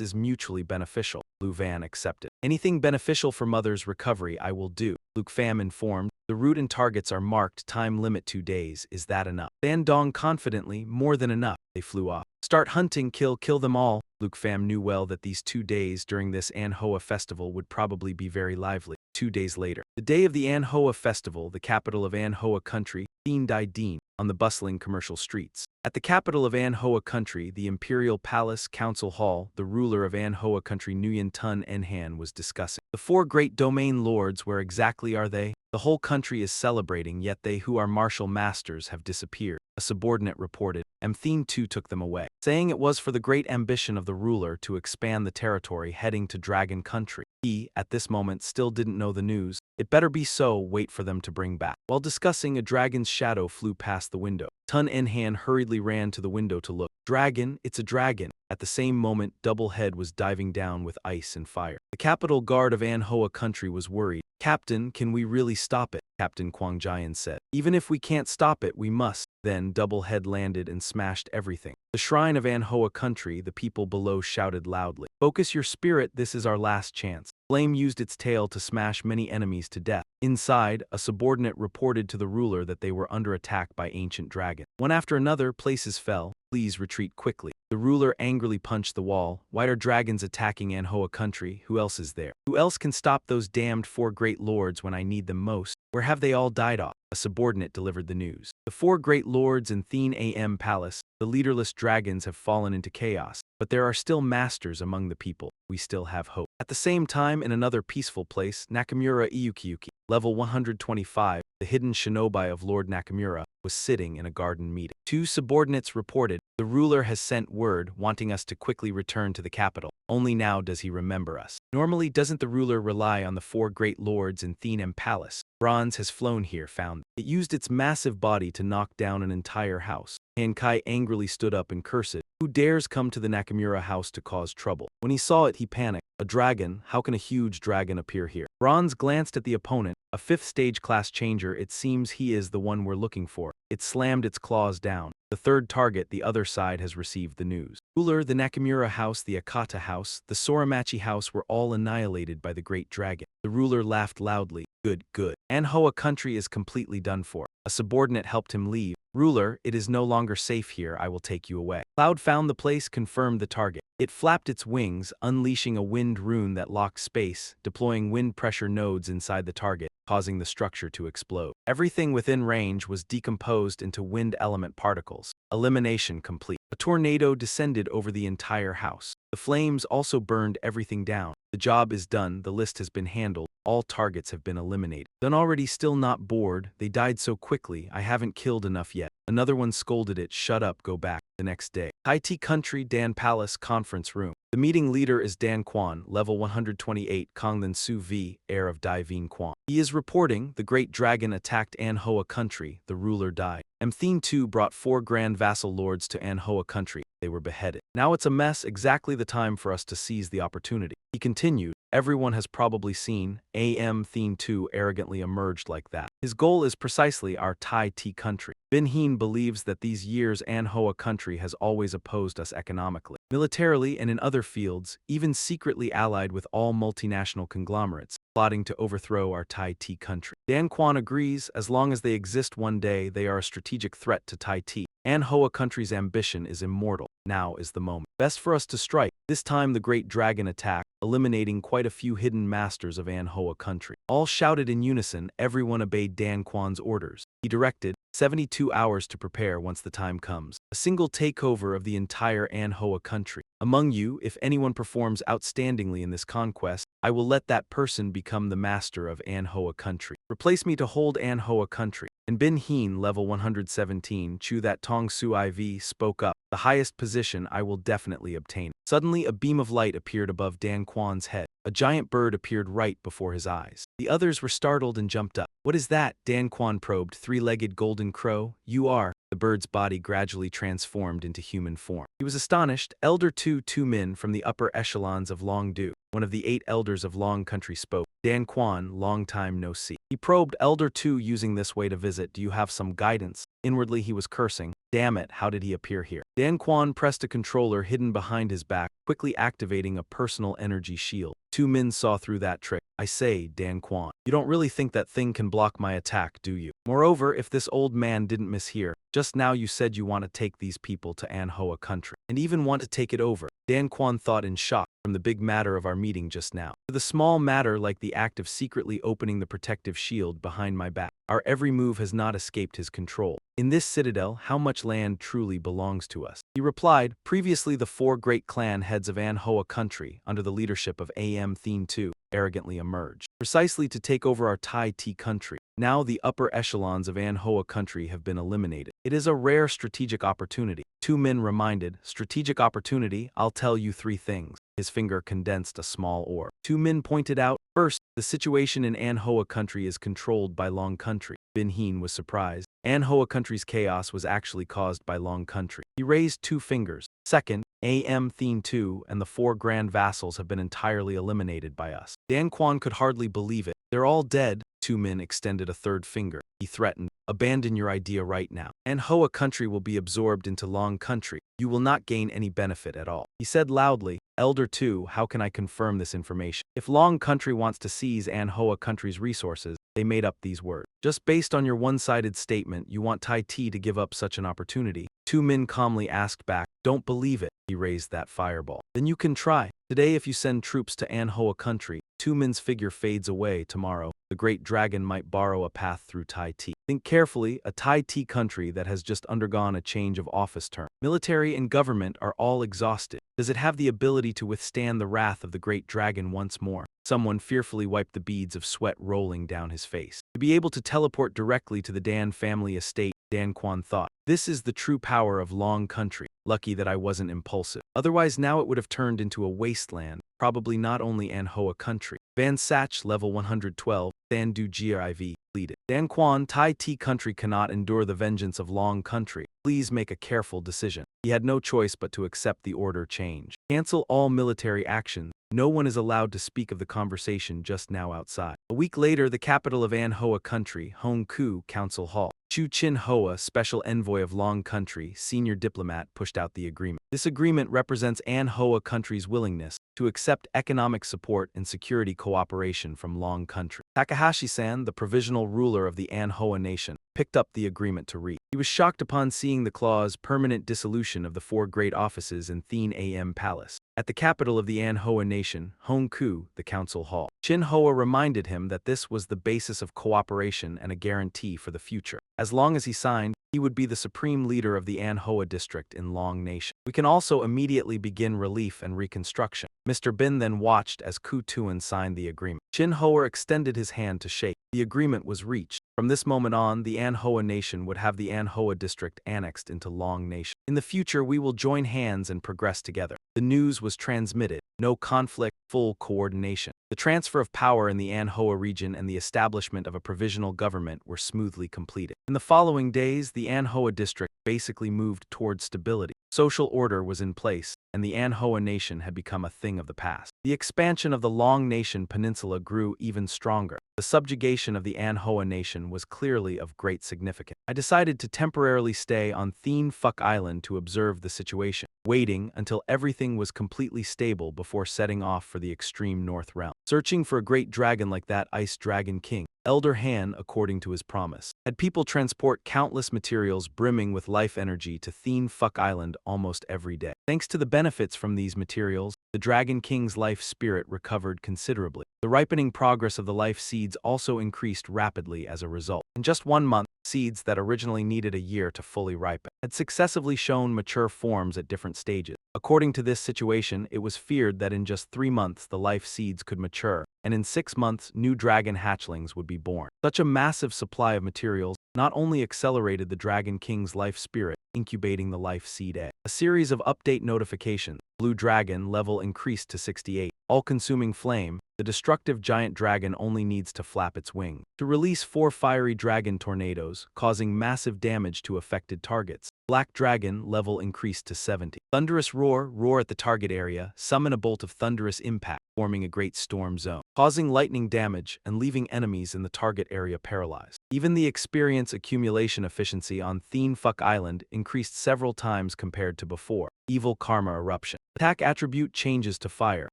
is mutually beneficial. Lu Van accepted. Anything beneficial for Mother's recovery I will do. Luke Pham informed. The route and targets are marked. Time limit 2 days. Is that enough? Van Dong confidently. More than enough. They flew off. Start hunting. Kill them all. Luke Pham knew well that these 2 days during this Anhwa festival would probably be very lively. 2 days later, the day of the Anhwa festival, the capital of Anhwa Country, Dien Dai Dien, on the bustling commercial streets. At the capital of Anhwa Country, the Imperial Palace Council Hall, the ruler of Anhwa Country Nguyen Tun Enhan was discussing. The 4 great domain lords, where exactly are they? The whole country is celebrating, yet they who are martial masters have disappeared. A subordinate reported. Amthine too took them away, saying it was for the great ambition of the ruler to expand the territory heading to Dragon Country. He, at this moment, still didn't know the news. It better be so, wait for them to bring back. While discussing, a dragon's shadow flew past the window. Tun Enhan hurriedly ran to the window to look. Dragon, it's a dragon. At the same moment, Doublehead was diving down with ice and fire. The capital guard of Anhwa Country was worried. Captain, can we really stop it? Captain Kwang Jian said. Even if we can't stop it, we must. Then Doublehead landed and smashed everything. The shrine of Anhwa Country, the people below shouted loudly. Focus your spirit, this is our last chance. Flame used its tail to smash many enemies to death. Inside, a subordinate reported to the ruler that they were under attack by ancient dragons. One after another, places fell. Please retreat quickly. The ruler angrily punched the wall. Why are dragons attacking Anhwa Country? Who else is there? Who else can stop those damned 4 great lords when I need them most? Where have they all died off? A subordinate delivered the news. The 4 great lords in Thien Am Palace, the leaderless dragons have fallen into chaos, but there are still masters among the people. We still have hope. At the same time, in another peaceful place, Nakamura Iyukiyuki, level 125, the hidden shinobi of Lord Nakamura, was sitting in a garden meeting. 2 subordinates reported, the ruler has sent word wanting us to quickly return to the capital. Only now does he remember us. Normally, doesn't the ruler rely on the 4 great lords in Thien Palace? Bronze has flown here, found. It used its massive body to knock down an entire house. Hankai angrily stood up and cursed. Who dares come to the Nakamura house to cause trouble? When he saw it, he panicked. A dragon? How can a huge dragon appear here? Bronze glanced at the opponent. A 5th stage class changer. It seems he is the one we're looking for. It slammed its claws down. The 3rd target, the other side, has received the news. Ruler, the Nakamura house, the Akata house, the Soramachi house were all annihilated by the great dragon. The ruler laughed loudly. Good, good. Anhwa Country is completely done for. A subordinate helped him leave. Ruler, it is no longer safe here. I will take you away. Cloud found the place, confirmed the target. It flapped its wings, unleashing a wind rune that locked space, deploying wind pressure nodes inside the target, causing the structure to explode. Everything within range was decomposed into wind element particles. Elimination complete. A tornado descended over the entire house. The flames also burned everything down. The job is done, the list has been handled, all targets have been eliminated. Done already, still not bored, they died so quickly, I haven't killed enough yet. Another one scolded it, shut up, go back. The next day, Haiti Country Dan Palace Conference Room. The meeting leader is Dan Quan, level 128, Konglan Su V, heir of Dai Vien Quan. He is reporting, the great dragon attacked Anhwa Country, the ruler died. Amthine too brought 4 grand vassal lords to Anhwa Country. They were beheaded. Now it's a mess, exactly the time for us to seize the opportunity. He continued, everyone has probably seen Amthine too arrogantly emerged like that. His goal is precisely our Tai Ti country. Bin Heen believes that these years Anhwa Country has always opposed us economically, militarily, and in other fields, even secretly allied with all multinational conglomerates, plotting to overthrow our Tai Ti country. Dan Quan agrees, as long as they exist one day, they are a strategic threat to Tai Ti. Anhwa Country's ambition is immortal. Now is the moment. Best for us to strike. This time the great dragon attacked, eliminating quite a few hidden masters of Anhwa Country. All shouted in unison, everyone obeyed Dan Quan's orders. He directed, 72 hours to prepare once the time comes. A single takeover of the entire Anhwa Country. Among you, if anyone performs outstandingly in this conquest, I will let that person become the master of Anhwa Country. Replace me to hold Anhwa Country. And Bin Heen, level 117, Chu that Tong Su IV, spoke up. The highest position I will definitely obtain. Suddenly a beam of light appeared above Dan Quan's head. A giant bird appeared right before his eyes. The others were startled and jumped up. What is that? Dan Quan probed. 3-legged golden crow? You are. The bird's body gradually transformed into human form. He was astonished. Elder two men from the upper echelons of Long Du, one of the 8 elders of Long Country, spoke. Dan Quan, long time no see. He probed Elder 2 using this way to visit. Do you have some guidance? Inwardly he was cursing. Damn it, how did he appear here? Dan Quan pressed a controller hidden behind his back, quickly activating a personal energy shield. Two men saw through that trick. I say, Dan Quan, you don't really think that thing can block my attack, do you? Moreover, if this old man didn't mishear, just now you said you want to take these people to Manhwa country, and even want to take it over. Dan Quan thought in shock, from the big matter of our meeting just now to the small matter like the act of secretly opening the protective shield behind my back. Our every move has not escaped his control. In this citadel, how much land truly belongs to us? He replied, previously the four great clan heads of Manhwa country, under the leadership of Am Thien II, arrogantly emerged, precisely to take over our Tai Ti country. Now the upper echelons of Manhwa country have been eliminated. It is a rare strategic opportunity. Two men reminded, strategic opportunity, I'll tell you three things. His finger condensed a small orb. Two men pointed out, first, the situation in Manhwa country is controlled by Long country. Bin Heen was surprised. Manhwa country's chaos was actually caused by Long country. He raised two fingers. Second, Am Thien II and the four grand vassals have been entirely eliminated by us. Dan Quan could hardly believe it. They're all dead. Two men extended a third finger. He threatened, abandon your idea right now. Manhwa country will be absorbed into Long country. You will not gain any benefit at all. He said loudly, Elder 2, how can I confirm this information? If Long country wants to seize Manhwa country's resources, they made up these words. Just based on your one-sided statement, you want Tai Ti to give up such an opportunity? Two men calmly asked back, don't believe it. He raised that fireball. Then you can try. Today if you send troops to Manhwa country, Two Min's figure fades away. Tomorrow, the great dragon might borrow a path through Tai Ti. Think carefully, a Tai Ti country that has just undergone a change of office term. Military and government are all exhausted. Does it have the ability to withstand the wrath of the great dragon once more? Someone fearfully wiped the beads of sweat rolling down his face. To be able to teleport directly to the Dan family estate, Dan Quan thought, this is the true power of Long country. Lucky that I wasn't impulsive. Otherwise now it would have turned into a wasteland, probably not only Manhwa country. Van Sach, level 112, Than Du Giv, pleaded. Dan Quan, Tai Ti country cannot endure the vengeance of Long country. Please make a careful decision. He had no choice but to accept the order change. Cancel all military actions. No one is allowed to speak of the conversation just now outside. A week later, the capital of Manhwa country, Hongkou Council Hall. Chu Chin Hoa, special envoy of Long country, senior diplomat, pushed out the agreement. This agreement represents Manhwa country's willingness to accept economic support and security cooperation from Long country. Takahashi-san, the provisional ruler of the Manhwa nation, picked up the agreement to read. He was shocked upon seeing the clause permanent dissolution of the four great offices in Thien Am Palace. At the capital of the Manhwa nation, Hongkou, the council hall. Chin Hoa reminded him that this was the basis of cooperation and a guarantee for the future. As long as he signed, he would be the supreme leader of the Manhwa district in Long nation. We can also immediately begin relief and reconstruction. Mr. Bin then watched as Ku Tuan signed the agreement. Chin Hoa extended his hand to shake. The agreement was reached. From this moment on, the Manhwa nation would have the Manhwa district annexed into Long nation. In the future, we will join hands and progress together. The news was transmitted. No conflict, full coordination. The transfer of power in the Manhwa region and the establishment of a provisional government were smoothly completed. In the following days, the Manhwa district basically moved towards stability. Social order was in place, and the Manhwa nation had become a thing of the past. The expansion of the Long Nation peninsula grew even stronger. The subjugation of the Manhwa nation was clearly of great significance. I decided to temporarily stay on Thien Phuc Island to observe the situation, waiting until everything was completely stable before setting off for the extreme north realm. Searching for a great dragon like that Ice Dragon King, Elder Han, according to his promise, had people transport countless materials brimming with life energy to Thien Phuc Island almost every day. Thanks to the benefits from these materials, the Dragon King's life spirit recovered considerably. The ripening progress of the life seeds also increased rapidly as a result. In just 1 month, seeds that originally needed a year to fully ripen had successively shown mature forms at different stages. According to this situation, it was feared that in just 3 months the life seeds could mature, and in 6 months new dragon hatchlings would be born. Such a massive supply of materials not only accelerated the Dragon King's life spirit, incubating the life seed egg. A series of update notifications. Blue Dragon level increased to 68. All-consuming flame. The destructive giant dragon only needs to flap its wing to release 4 fiery dragon tornadoes, causing massive damage to affected targets. Black Dragon level increased to 70. Thunderous roar, roar at the target area, summon a bolt of thunderous impact, forming a great storm zone. causing lightning damage and leaving enemies in the target area paralyzed. Even the experience accumulation efficiency on Thien Fuck Island increased several times compared to before. Evil Karma Eruption. Attack attribute changes to fire.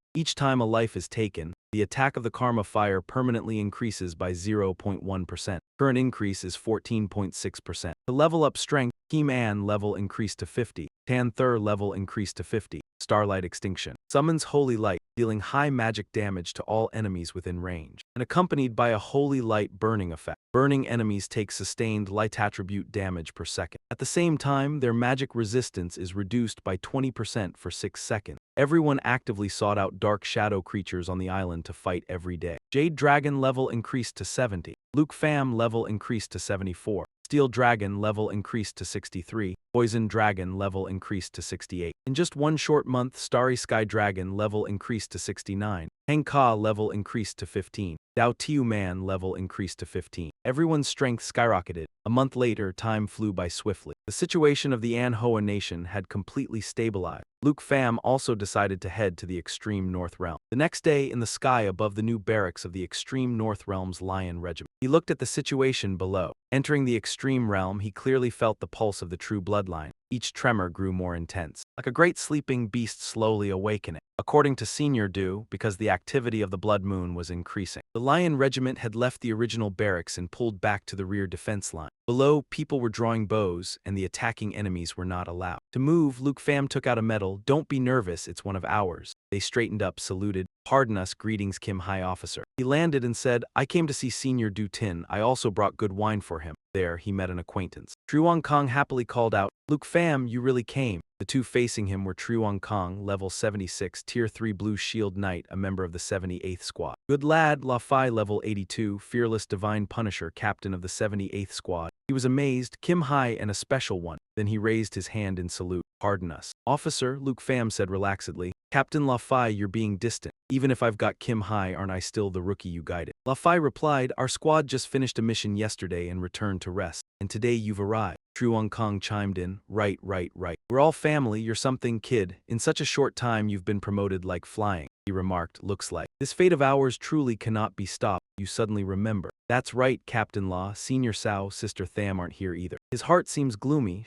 Each time a life is taken, the attack of the Karma fire permanently increases by 0.1%. Current increase is 14.6%. To level up strength, Kim An level increased to 50. Tan Thur level increased to 50. Starlight Extinction. Summons Holy Light, dealing high magic damage to all enemies within range, and accompanied by a Holy Light burning effect. Burning enemies take sustained light attribute damage per second. At the same time, their magic resistance is reduced by 20% for 6 seconds. Everyone actively sought out dark shadow creatures on the island to fight every day. Jade Dragon level increased to 70. Luke Pham level increased to 74. Steel Dragon level increased to 63. Poison Dragon level increased to 68. In just one short month, Starry Sky Dragon level increased to 69. Heng Ka level increased to 15. Dao Tiu Man level increased to 15. Everyone's strength skyrocketed. A month later, time flew by swiftly. The situation of the An Hoa nation had completely stabilized. Luke Pham also decided to head to the Extreme North Realm. The next day, in the sky above the new barracks of the Extreme North Realm's Lion Regiment, he looked at the situation below. Entering the Extreme Realm, he clearly felt the pulse of the true bloodline. Each tremor grew more intense, like a great sleeping beast slowly awakening. According to Senior Du, because the activity of the Blood Moon was increasing, the Lion Regiment had left the original barracks and pulled back to the rear defense line. Below, people were drawing bows, and the attacking enemies were not allowed. To move, Luke Pham took out a medal. "Don't be nervous, it's one of ours." They straightened up, saluted. "Pardon us, greetings, Kim High Officer." He landed and said, "I came to see Senior Du Tin. I also brought good wine for him." There, he met an acquaintance. Truong Kong happily called out, "Luke Pham, you really came." The two facing him were Truong Kong, level 76, Tier 3 Blue Shield Knight, a member of the 78th Squad. Good Lad, La Fai, level 82, Fearless Divine Punisher, captain of the 78th Squad. He was amazed, Kim Hai and a special one. Then he raised his hand in salute. "Pardon us." "Officer," Luke Pham said relaxedly. "Captain La Fai, you're being distant. Even if I've got Kim Hai, aren't I still the rookie you guided?" La Fai replied, "Our squad just finished a mission yesterday and returned to rest. And today you've arrived." Truong Kong chimed in, Right. We're all family, you're something, kid. In such a short time you've been promoted like flying." He remarked, "Looks like this fate of ours truly cannot be stopped." You suddenly remember. "That's right, Captain Law. Senior Sao, Sister Tham aren't here either." His heart seems gloomy.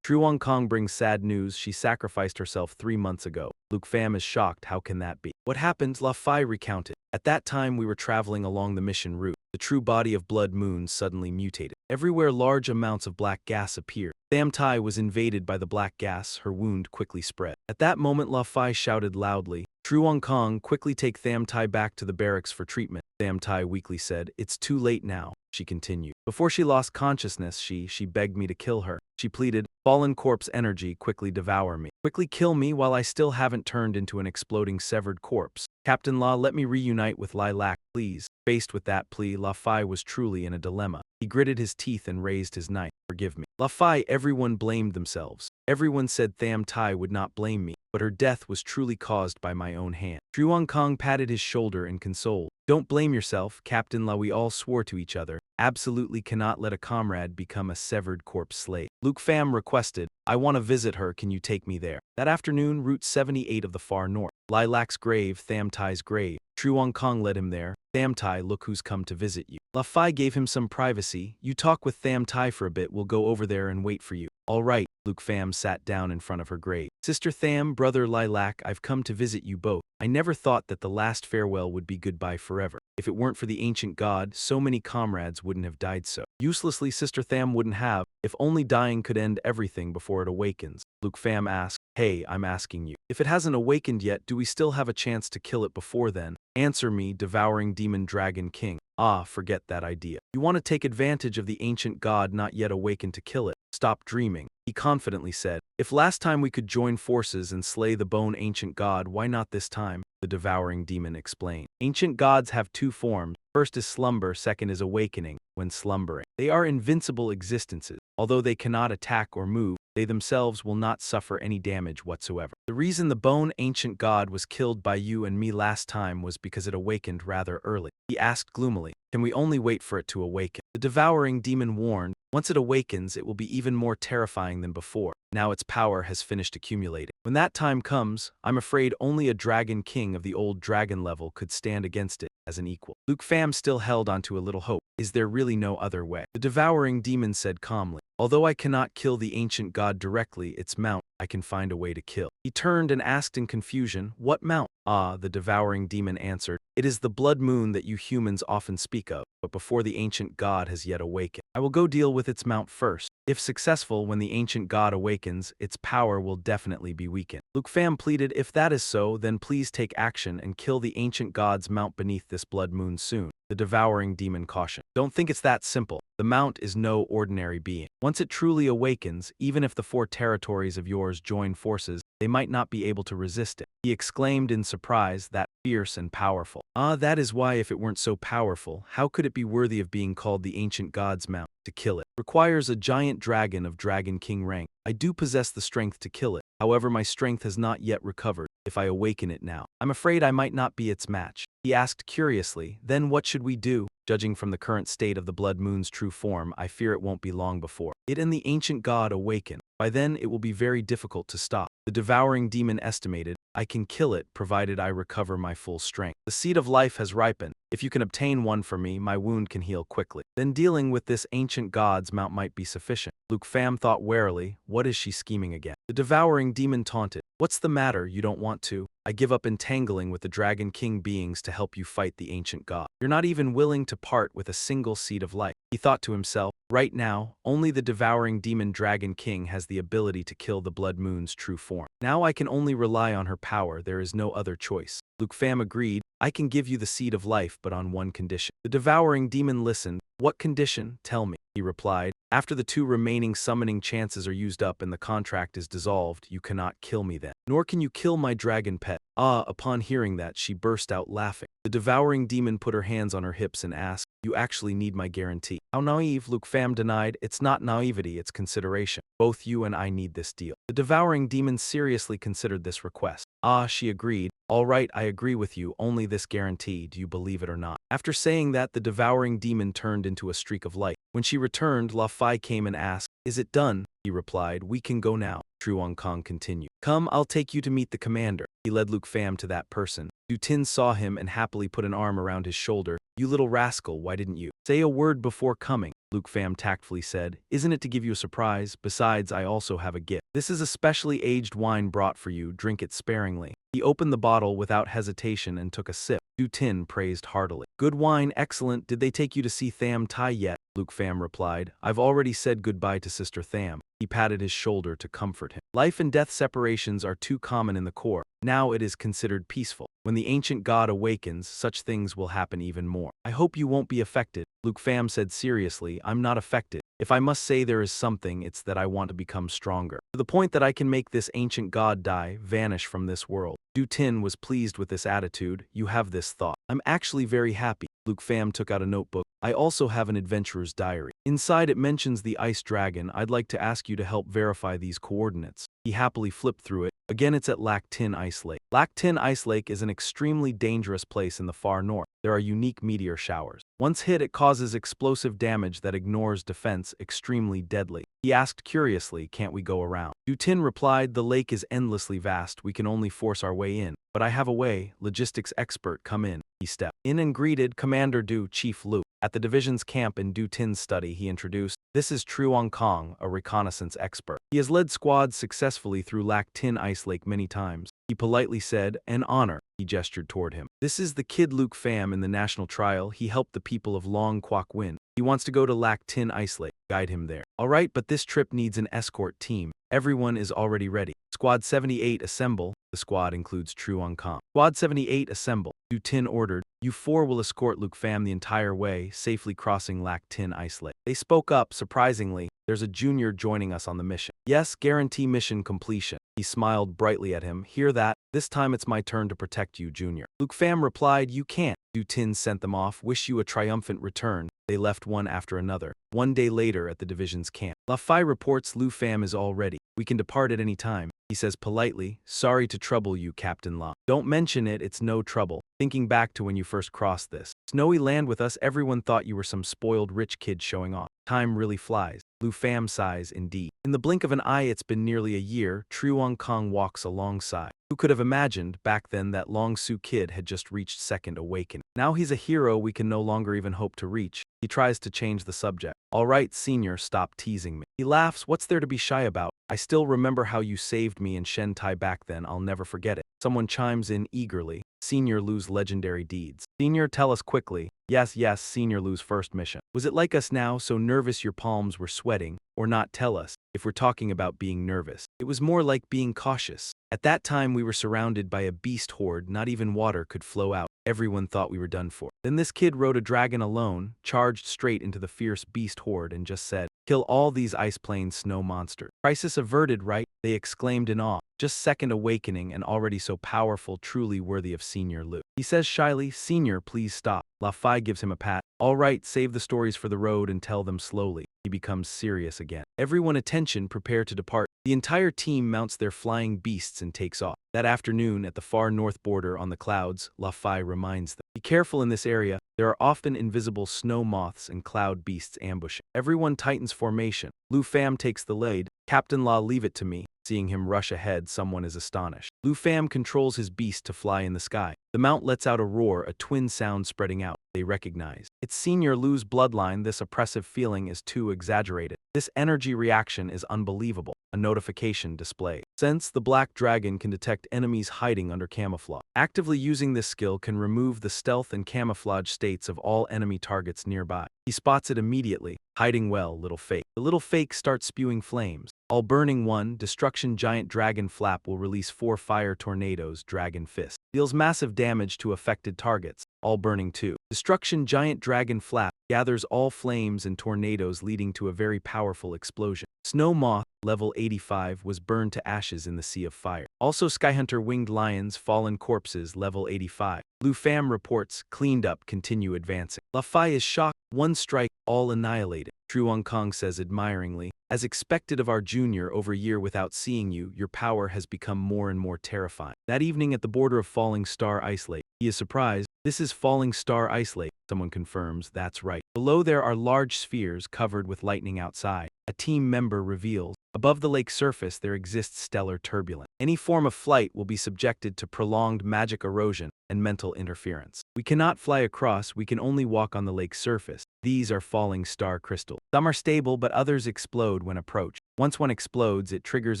Truong Kong brings sad news. She sacrificed herself 3 months ago. Luke Pham is shocked. How can that be? "What happened?" La Fai recounted. "At that time we were traveling along the mission route. The true body of Blood Moon suddenly mutated. Everywhere large amounts of black gas appeared. Tham Tai was invaded by the black gas. Her wound quickly spread. At that moment La Fai shouted loudly, Truong Kong, quickly take Tham Tai back to the barracks for treatment." Tham Tai weakly said, "It's too late now," she continued. "Before she lost consciousness, she begged me to kill her. She pleaded, fallen corpse energy, quickly devour me. Quickly kill me while I still haven't turned into an exploding severed corpse. Captain La, let me reunite with Lilac, please." Faced with that plea, La Fai was truly in a dilemma. He gritted his teeth and raised his knife. "Forgive me." La Fai, everyone blamed themselves. Everyone said Tham Tai would not blame me, but her death was truly caused by my own hand. Truong Kong patted his shoulder and consoled. "Don't blame yourself, Captain La. We all swore to each other. Absolutely cannot let a comrade become a severed corpse slave." Luke Pham requested, "I want to visit her, can you take me there?" That afternoon, Route 78 of the far north. Lilac's grave, Tham Tai's grave. Truong Kong led him there. "Tham Tai, look who's come to visit you." La Fai gave him some privacy. "You talk with Tham Tai for a bit, we'll go over there and wait for you." "All right." Luke Pham sat down in front of her grave. "Sister Tham, Brother Lilac, I've come to visit you both. I never thought that the last farewell would be goodbye forever. If it weren't for the ancient god, so many comrades wouldn't have died so uselessly. Sister Tham wouldn't have. If only dying could end everything before it awakens." Luke Pham asked, "Hey, I'm asking you. If it hasn't awakened yet, do we still have a chance to kill it before then? Answer me, devouring demon dragon king." "Ah, forget that idea. You want to take advantage of the ancient god not yet awakened to kill it. Stop dreaming." He confidently said, "If last time we could join forces and slay the bone ancient god, why not this time?" The devouring demon explained. "Ancient gods have 2 forms. First is slumber, second is awakening. When slumbering, they are invincible existences. Although they cannot attack or move, they themselves will not suffer any damage whatsoever. The reason the bone ancient god was killed by you and me last time was because it awakened rather early." He asked gloomily, "Can we only wait for it to awaken?" The devouring demon warned, "Once it awakens, it will be even more terrifying than before. Now its power has finished accumulating. When that time comes, I'm afraid only a dragon king of the old dragon level could stand against it." as an equal. Luke Pham still held onto a little hope. Is there really no other way? The devouring demon said calmly, although I cannot kill the ancient god directly, its mount I can find a way to kill. He turned and asked in confusion, what mount? Ah, the devouring demon answered, it is the blood moon that you humans often speak of, but before the ancient god has yet awakened. I will go deal with its mount first. If successful, when the ancient god awakens, its power will definitely be weakened. Luke Pham pleaded, if that is so, then please take action and kill the ancient god's mount beneath this blood moon soon. The devouring demon cautioned, don't think it's that simple. The mount is no ordinary being. Once it truly awakens, even if the 4 territories of yours join forces, they might not be able to resist it. He exclaimed in surprise, that fierce and powerful. Ah, that is why if it weren't so powerful, how could it be worthy of being called the ancient god's mount? To kill it requires a giant dragon of Dragon King rank. I do possess the strength to kill it. However, my strength has not yet recovered. If I awaken it now, I'm afraid I might not be its match. He asked curiously, then what should we do? Judging from the current state of the blood moon's true form, I fear it won't be long before it and the ancient god awaken. By then, it will be very difficult to stop. The devouring demon estimated, I can kill it provided I recover my full strength. The seed of life has ripened. If you can obtain one for me, my wound can heal quickly. Then dealing with this ancient god's mount might be sufficient. Luke Pham thought warily, what is she scheming again? The devouring demon taunted, what's the matter, you don't want to? I give up entangling with the Dragon King beings to help you fight the ancient god. You're not even willing to part with a single seed of life. He thought to himself, right now, only the devouring demon Dragon King has the ability to kill the blood moon's true form. Now I can only rely on her power, there is no other choice. Luke Pham agreed, I can give you the seed of life, but on one condition. The devouring demon listened. What condition? Tell me, he replied. After the 2 remaining summoning chances are used up and the contract is dissolved, you cannot kill me then. Nor can you kill my dragon pet. Ah, upon hearing that, she burst out laughing. The devouring demon put her hands on her hips and asked, you actually need my guarantee. How naive, Luke Pham denied. It's not naivety, it's consideration. Both you and I need this deal. The devouring demon seriously considered this request. Ah, she agreed. All right, I agree with you, only this guarantee, do you believe it or not? After saying that, the devouring demon turned into a streak of light. When she returned, La Fai came and asked, is it done? He replied, we can go now. Truong Kong continued. Come, I'll take you to meet the commander. He led Luke Pham to that person. Du Tin saw him and happily put an arm around his shoulder. You little rascal, why didn't you say a word before coming? Luke Pham tactfully said, isn't it to give you a surprise? Besides, I also have a gift. This is a specially aged wine brought for you, drink it sparingly. He opened the bottle without hesitation and took a sip. Du Tin praised heartily. Good wine, excellent. Did they take you to see Tham Tai yet? Luke Pham replied, I've already said goodbye to Sister Tham. He patted his shoulder to comfort him. Life and death separations are too common in the core. Now it is considered peaceful. When the ancient god awakens, such things will happen even more. I hope you won't be affected. Luke Pham said seriously, I'm not affected. If I must say there is something, it's that I want to become stronger. To the point that I can make this ancient god die, vanish from this world. Du Tin was pleased with this attitude. You have this thought. I'm actually very happy. Luke Pham took out a notebook. I also have an adventurer's diary. Inside it mentions the ice dragon. I'd like to ask you to help verify these coordinates. He happily flipped through it. Again, it's at Lac Tin Ice Lake. Lac Tin Ice Lake is an extremely dangerous place in the far north. There are unique meteor showers. Once hit, it causes explosive damage that ignores defense, extremely deadly. He asked curiously, can't we go around? Du Tin replied, the lake is endlessly vast, we can only force our way in. But I have a way, logistics expert, come in. He stepped in and greeted Commander Du, Chief Lu. At the division's camp in Du Tin's study, he introduced, this is Truong Kong, a reconnaissance expert. He has led squads successfully through Lac Tin Ice Lake many times. He politely said, an honor. He gestured toward him. This is the kid Luke Pham in the national trial. He helped the people of Long Quoc win. He wants to go to Lac Tin Ice Lake. Guide him there. All right, but this trip needs an escort team. Everyone is already ready. Squad 78 assemble. The squad includes Truong Kong. Squad 78 assemble. Du Tin ordered. You 4 will escort Luke Pham the entire way, safely crossing Lac Tin Ice Lake. They spoke up, surprisingly. There's a junior joining us on the mission. Yes, guarantee mission completion. He smiled brightly at him. Hear that? This time it's my turn to protect you, Junior. Luke Pham replied, you can't. Du Tin sent them off. Wish you a triumphant return. They left one after another. 1 day later at the division's camp. La Fai reports Lu Pham is all ready. We can depart at any time. He says politely, sorry to trouble you, Captain La. Don't mention it, it's no trouble. Thinking back to when you first crossed this snowy land with us, everyone thought you were some spoiled rich kid showing off. Time really flies. Lu Pham sighs indeed. In the blink of an eye, it's been nearly a year. Truong Kong walks alongside. Who could have imagined back then that Long Su kid had just reached second awakening? Now he's a hero we can no longer even hope to reach. He tries to change the subject. All right, senior, stop teasing me. He laughs. What's there to be shy about? I still remember how you saved me in Shentai back then. I'll never forget it. Someone chimes in eagerly. Senior Lu's legendary deeds. Senior, tell us quickly. Yes, Senior Lu's first mission. Was it like us now, so nervous your palms were sweating? Or not, tell us, if we're talking about being nervous. It was more like being cautious. At that time we were surrounded by a beast horde, not even water could flow out. Everyone thought we were done for. Then this kid rode a dragon alone, charged straight into the fierce beast horde and just said, "Kill all these ice plane snow monsters." Crisis averted, right? They exclaimed in awe. Just second awakening and already so powerful, truly worthy of Senior Lu. He says shyly, "Senior, please stop." La Fai gives him a pat. All right, save the stories for the road and tell them slowly. He becomes serious again. Everyone attention, prepare to depart. The entire team mounts their flying beasts and takes off. That afternoon, at the far north border on the clouds, La Fai reminds them, "Be careful in this area. There are often invisible snow moths and cloud beasts ambushing." Everyone tightens formation. Lu Fam takes the lead. "Captain La, leave it to me." Seeing him rush ahead, someone is astonished. Lu Fam controls his beast to fly in the sky. The mount lets out a roar, a twin sound spreading out. They recognize. It's Senior Lu's bloodline. This oppressive feeling is too exaggerated. This energy reaction is unbelievable. A notification display. Since the black dragon can detect enemies hiding under camouflage. Actively using this skill can remove the stealth and camouflage states of all enemy targets nearby. He spots it immediately. Hiding well, little fake. The little fake starts spewing flames. All burning one, destruction giant dragon flap will release 4 fire tornadoes, dragon fist. Deals massive damage to affected targets. All burning 2. Destruction giant dragon flap gathers all flames and tornadoes leading to a very powerful explosion. Snow moth, level 85, was burned to ashes in the sea of fire. Also Skyhunter winged lions, fallen corpses, level 85. Lu Fam reports, cleaned up, continue advancing. La Fai is shocked, one strike, all annihilated. Truong Kong says admiringly, "As expected of our junior, over a year without seeing you, your power has become more and more terrifying." That evening at the border of Falling Star Ice Lake, he is surprised. This is Falling Star Ice Lake. Someone confirms, that's right. Below there are large spheres covered with lightning outside. A team member reveals, above the lake's surface there exists stellar turbulence. Any form of flight will be subjected to prolonged magic erosion and mental interference. We cannot fly across, we can only walk on the lake's surface. These are falling star crystals. Some are stable, but others explode when approached. Once one explodes, it triggers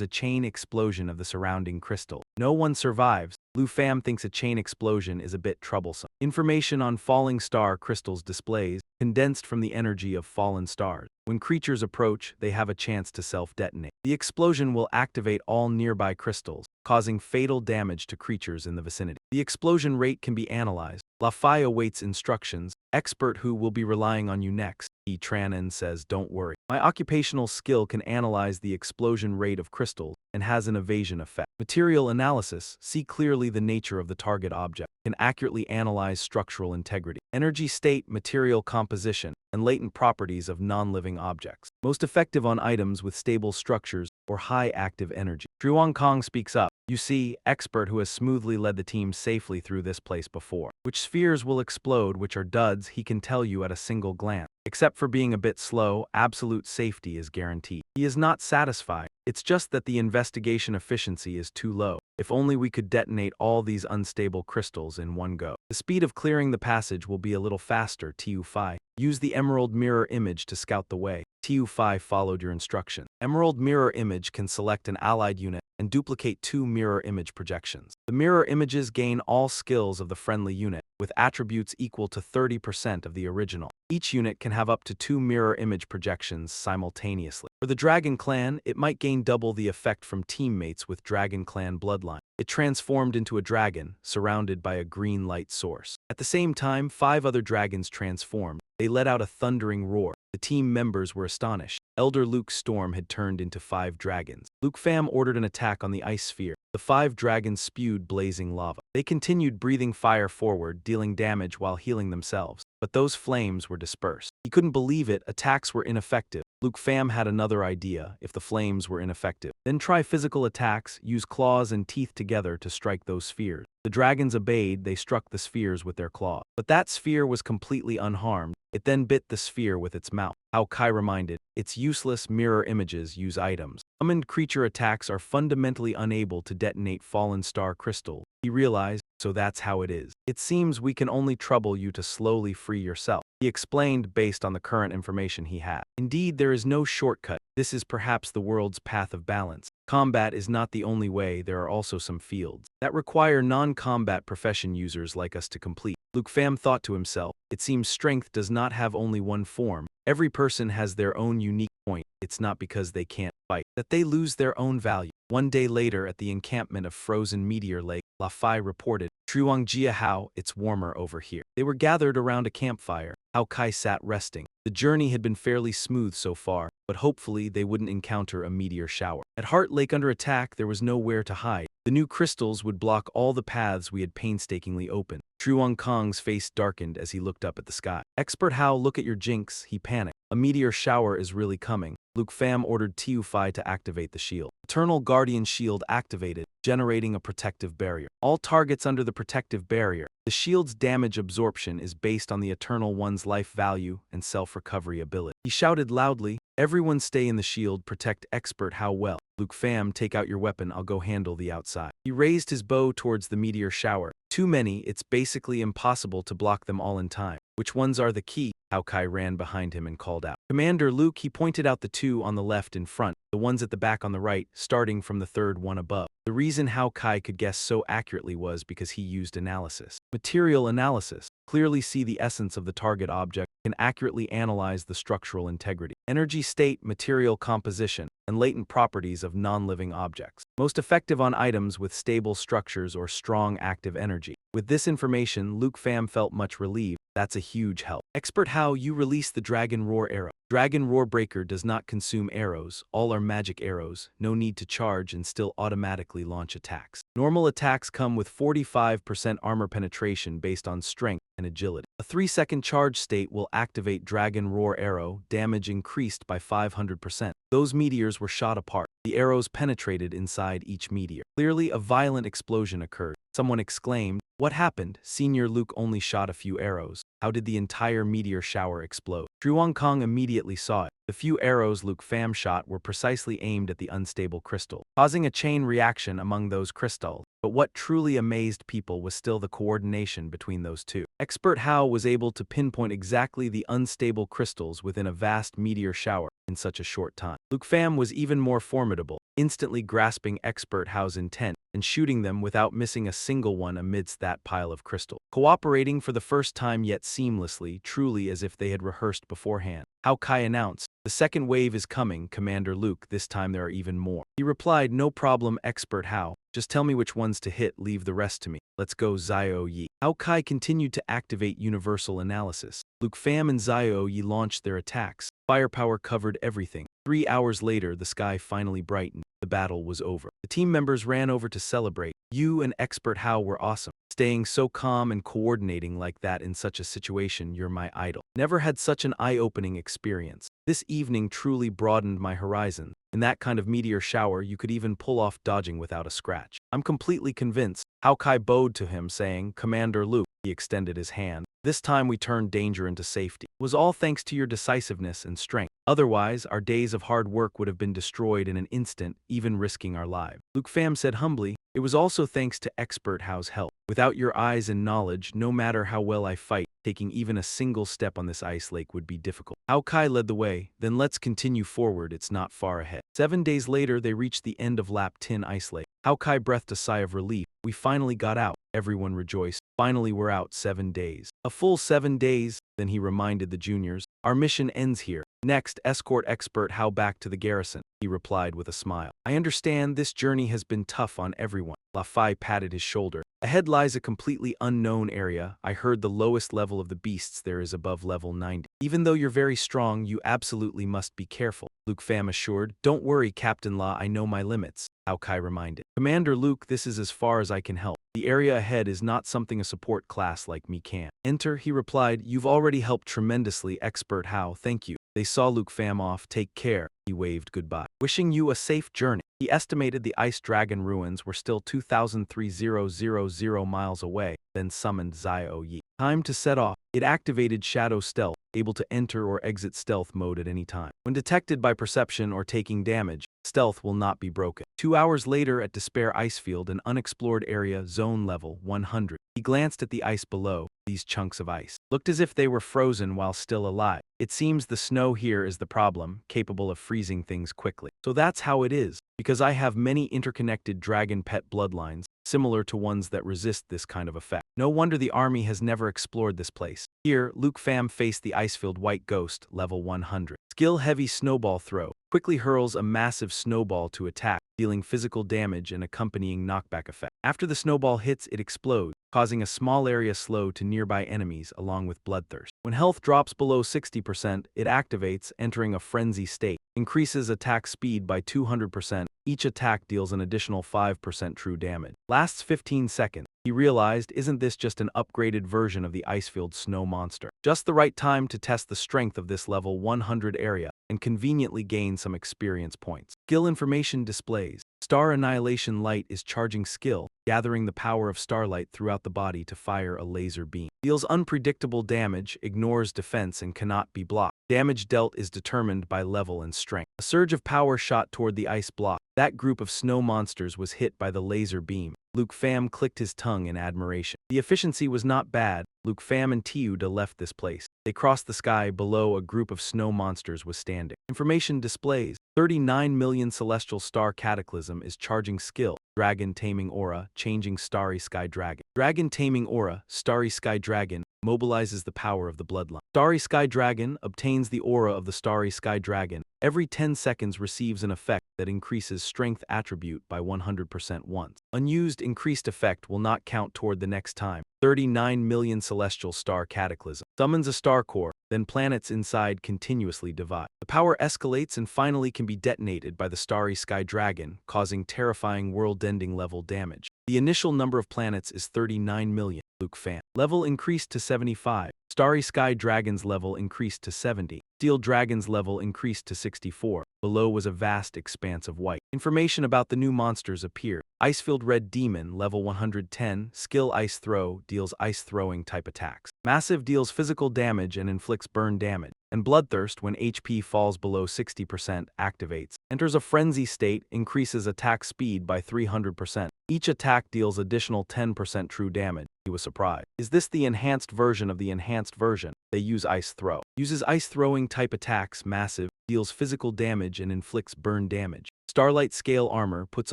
a chain explosion of the surrounding crystal. No one survives. Lu Fam thinks a chain explosion is a bit troublesome. Information on falling star crystals displays, condensed from the energy of fallen stars. When creatures approach, they have a chance to self-detonate. The explosion will activate all nearby crystals, causing fatal damage to creatures in the vicinity. The explosion rate can be analyzed. La Fai awaits instructions. Expert who will be relying on you next. He Tranan says, "Don't worry. My occupational skill can analyze the explosion rate of crystals and has an evasion effect. Material analysis, see clearly the nature of the target object, can accurately analyze structural integrity, energy state, material composition, and latent properties of non-living objects. Most effective on items with stable structures or high active energy." Truong Kong speaks up. "You see, expert who has smoothly led the team safely through this place before. Which spheres will explode, which are duds, he can tell you at a single glance. Except for being a bit slow, absolute safety is guaranteed." He is not satisfied. It's just that the investigation efficiency is too low. If only we could detonate all these unstable crystals in one go. The speed of clearing the passage will be a little faster, Tu Fai. Use the emerald mirror image to scout the way. Tu Fai followed your instruction. Emerald mirror image can select an allied unit and duplicate 2 mirror image projections. The mirror images gain all skills of the friendly unit, with attributes equal to 30% of the original. Each unit can have up to 2 mirror image projections simultaneously. For the Dragon Clan, it might gain double the effect from teammates with Dragon Clan bloodline. It transformed into a dragon, surrounded by a green light source. At the same time, 5 other dragons transformed. They let out a thundering roar. The team members were astonished. Elder Luke's storm had turned into 5 dragons. Luke Fam ordered an attack on the ice sphere. The 5 dragons spewed blazing lava. They continued breathing fire forward, dealing damage while healing themselves. But those flames were dispersed. He couldn't believe it, attacks were ineffective. Luke Pham had another idea, if the flames were ineffective. Then try physical attacks, use claws and teeth together to strike those spheres. The dragons obeyed, they struck the spheres with their claws. But that sphere was completely unharmed. It then bit the sphere with its mouth. How Kai reminded, its useless mirror images use items. Summoned creature attacks are fundamentally unable to detonate fallen star crystal. He realized, so that's how it is. It seems we can only trouble you to slowly free yourself. He explained based on the current information he had. Indeed, there is no shortcut. This is perhaps the world's path of balance. Combat is not the only way, there are also some fields that require non-combat profession users like us to complete. Luke Pham thought to himself, it seems strength does not have only one form. Every person has their own unique point. It's not because they can't fight that they lose their own value. One day later at the encampment of Frozen Meteor Lake, La Fai reported, Truong Jia Hao, it's warmer over here. They were gathered around a campfire. Hao Kai sat resting. The journey had been fairly smooth so far, but hopefully they wouldn't encounter a meteor shower. At Heart Lake under attack, there was nowhere to hide. The new crystals would block all the paths we had painstakingly opened. Truong Kong's face darkened as he looked up at the sky. Expert Hao, look at your jinx, he panicked. A meteor shower is really coming. Luke Pham ordered Tiu Fai to activate the shield. Eternal Guardian Shield activated, generating a protective barrier. All targets under the protective barrier. The shield's damage absorption is based on the Eternal One's life value and self-recovery ability. He shouted loudly, everyone stay in the shield, protect Expert Hao well. Luke Pham, take out your weapon, I'll go handle the outside. He raised his bow towards the meteor shower. Too many, it's basically impossible to block them all in time. Which ones are the key? Hao Kai ran behind him and called out. Commander Luke, he pointed out the two on the left in front, the ones at the back on the right, starting from the third one above. The reason Hao Kai could guess so accurately was because he used analysis. Material analysis. Clearly see the essence of the target object, can accurately analyze the structural integrity, energy state, material composition, and latent properties of non-living objects. Most effective on items with stable structures or strong active energy. With this information, Luke Pham felt much relieved. That's a huge help. Expert Hao, you release the Dragon Roar arrow. Dragon Roar Breaker does not consume arrows, all are magic arrows, no need to charge and still automatically launch attacks. Normal attacks come with 45% armor penetration based on strength and agility. A 3-second charge state will activate Dragon Roar Arrow, damage increased by 500%. Those meteors were shot apart. The arrows penetrated inside each meteor. Clearly a violent explosion occurred. Someone exclaimed, what happened? Senior Luke only shot a few arrows. How did the entire meteor shower explode? Truong Kong immediately saw it. The few arrows Luke Pham shot were precisely aimed at the unstable crystal, causing a chain reaction among those crystals. But what truly amazed people was still the coordination between those two. Expert Hao was able to pinpoint exactly the unstable crystals within a vast meteor shower in such a short time. Luke Pham was even more formidable, instantly grasping Expert Hao's intent and shooting them without missing a single one amidst that pile of crystal. Cooperating for the first time yet seamlessly, truly as if they had rehearsed beforehand. Hao Kai announced, the second wave is coming, Commander Luke, this time there are even more. He replied, no problem, Expert Hao. Just tell me which ones to hit, leave the rest to me. Let's go, Xiao Yi. Hao Kai continued to activate universal analysis. Luke Pham and Xiao Yi launched their attacks. Firepower covered everything. 3 hours later, the sky finally brightened. The battle was over. The team members ran over to celebrate. You and Expert Hao were awesome. Staying so calm and coordinating like that in such a situation, you're my idol. Never had such an eye-opening experience. This evening truly broadened my horizon. In that kind of meteor shower, you could even pull off dodging without a scratch. I'm completely convinced. Hao Kai bowed to him, saying, Commander Luke. He extended his hand. This time we turned danger into safety. It was all thanks to your decisiveness and strength. Otherwise, our days of hard work would have been destroyed in an instant, even risking our lives. Luke Pham said humbly, it was also thanks to Expert Hao's help. Without your eyes and knowledge, no matter how well I fight, taking even a single step on this ice lake would be difficult. Hao Kai led the way, then let's continue forward, it's not far ahead. 7 days later, they reached the end of Lap 10 Ice Lake. Hao Kai breathed a sigh of relief. We finally got out. Everyone rejoiced. Finally we're out 7 days. A full 7 days, then he reminded the juniors. Our mission ends here. Next, escort expert How back to the garrison, he replied with a smile. I understand this journey has been tough on everyone. La Fai patted his shoulder. Ahead lies a completely unknown area. I heard the lowest level of the beasts there is above level 90. Even though you're very strong, you absolutely must be careful, Luke Pham assured. Don't worry, Captain La, I know my limits, Ao Kai reminded. Commander Luke, this is as far as I can help. The area ahead is not something a support class like me can. Enter, he replied. You've already helped tremendously, expert How, thank you. They saw Luke Pham off. Take care, he waved goodbye. Wishing you a safe journey. He estimated the Ice Dragon ruins were still 2,300 miles away, then summoned Zio Yi. Time to set off. It activated Shadow Stealth, able to enter or exit stealth mode at any time. When detected by perception or taking damage, stealth will not be broken. 2 hours later at Despair Icefield, an unexplored area, zone level 100. He glanced at the ice below. These chunks of ice looked as if they were frozen while still alive. It seems the snow here is the problem, capable of freezing things quickly. So that's how it is. Because I have many interconnected dragon pet bloodlines, similar to ones that resist this kind of effect. No wonder the army has never explored this place. Here, Luke Pham faced the ice-filled white ghost, level 100. Skill-heavy snowball throw. Quickly hurls a massive snowball to attack, dealing physical damage and accompanying knockback effect. After the snowball hits, it explodes, causing a small area slow to nearby enemies along with bloodthirst. When health drops below 60%, it activates, entering a frenzy state. Increases attack speed by 200%. Each attack deals an additional 5% true damage. Lasts 15 seconds. He realized, isn't this just an upgraded version of the Icefield snow monster? Just the right time to test the strength of this level 100 area and conveniently gain some experience points. Skill information displays. Star Annihilation Light is charging skill, gathering the power of starlight throughout the body to fire a laser beam. Deals unpredictable damage, ignores defense, and cannot be blocked. Damage dealt is determined by level and strength. A surge of power shot toward the ice block. That group of snow monsters was hit by the laser beam. Luke Pham clicked his tongue in admiration. The efficiency was not bad. Luke Pham and Tiuda left this place. They crossed the sky. Below, a group of snow monsters was standing. Information displays. 39 million celestial star cataclysm is charging skill. Dragon Taming Aura, changing Starry Sky Dragon. Dragon Taming Aura, Starry Sky Dragon, mobilizes the power of the bloodline. Starry Sky Dragon obtains the aura of the Starry Sky Dragon. Every 10 seconds receives an effect that increases strength attribute by 100% once. Unused increased effect will not count toward the next time. 39 million celestial star cataclysm. Summons a star core, then planets inside continuously divide. The power escalates and finally can be detonated by the Starry Sky Dragon, causing terrifying world-ending level damage. The initial number of planets is 39 million. Luke Pham. Level increased to 75. Starry Sky Dragon's level increased to 70. Steel Dragon's level increased to 64. Below was a vast expanse of white. Information about the new monsters appeared. Icefield Red Demon, level 110, skill Ice Throw, deals ice throwing type attacks. Massive deals physical damage and inflicts burn damage. And Bloodthirst, when HP falls below 60%, activates. Enters a frenzy state, increases attack speed by 300%. Each attack deals additional 10% true damage. He was surprised. Is this the enhanced version of the enhanced version? They use Ice Throw. Uses ice throwing type attacks, massive, deals physical damage and inflicts burn damage. Starlight Scale Armor puts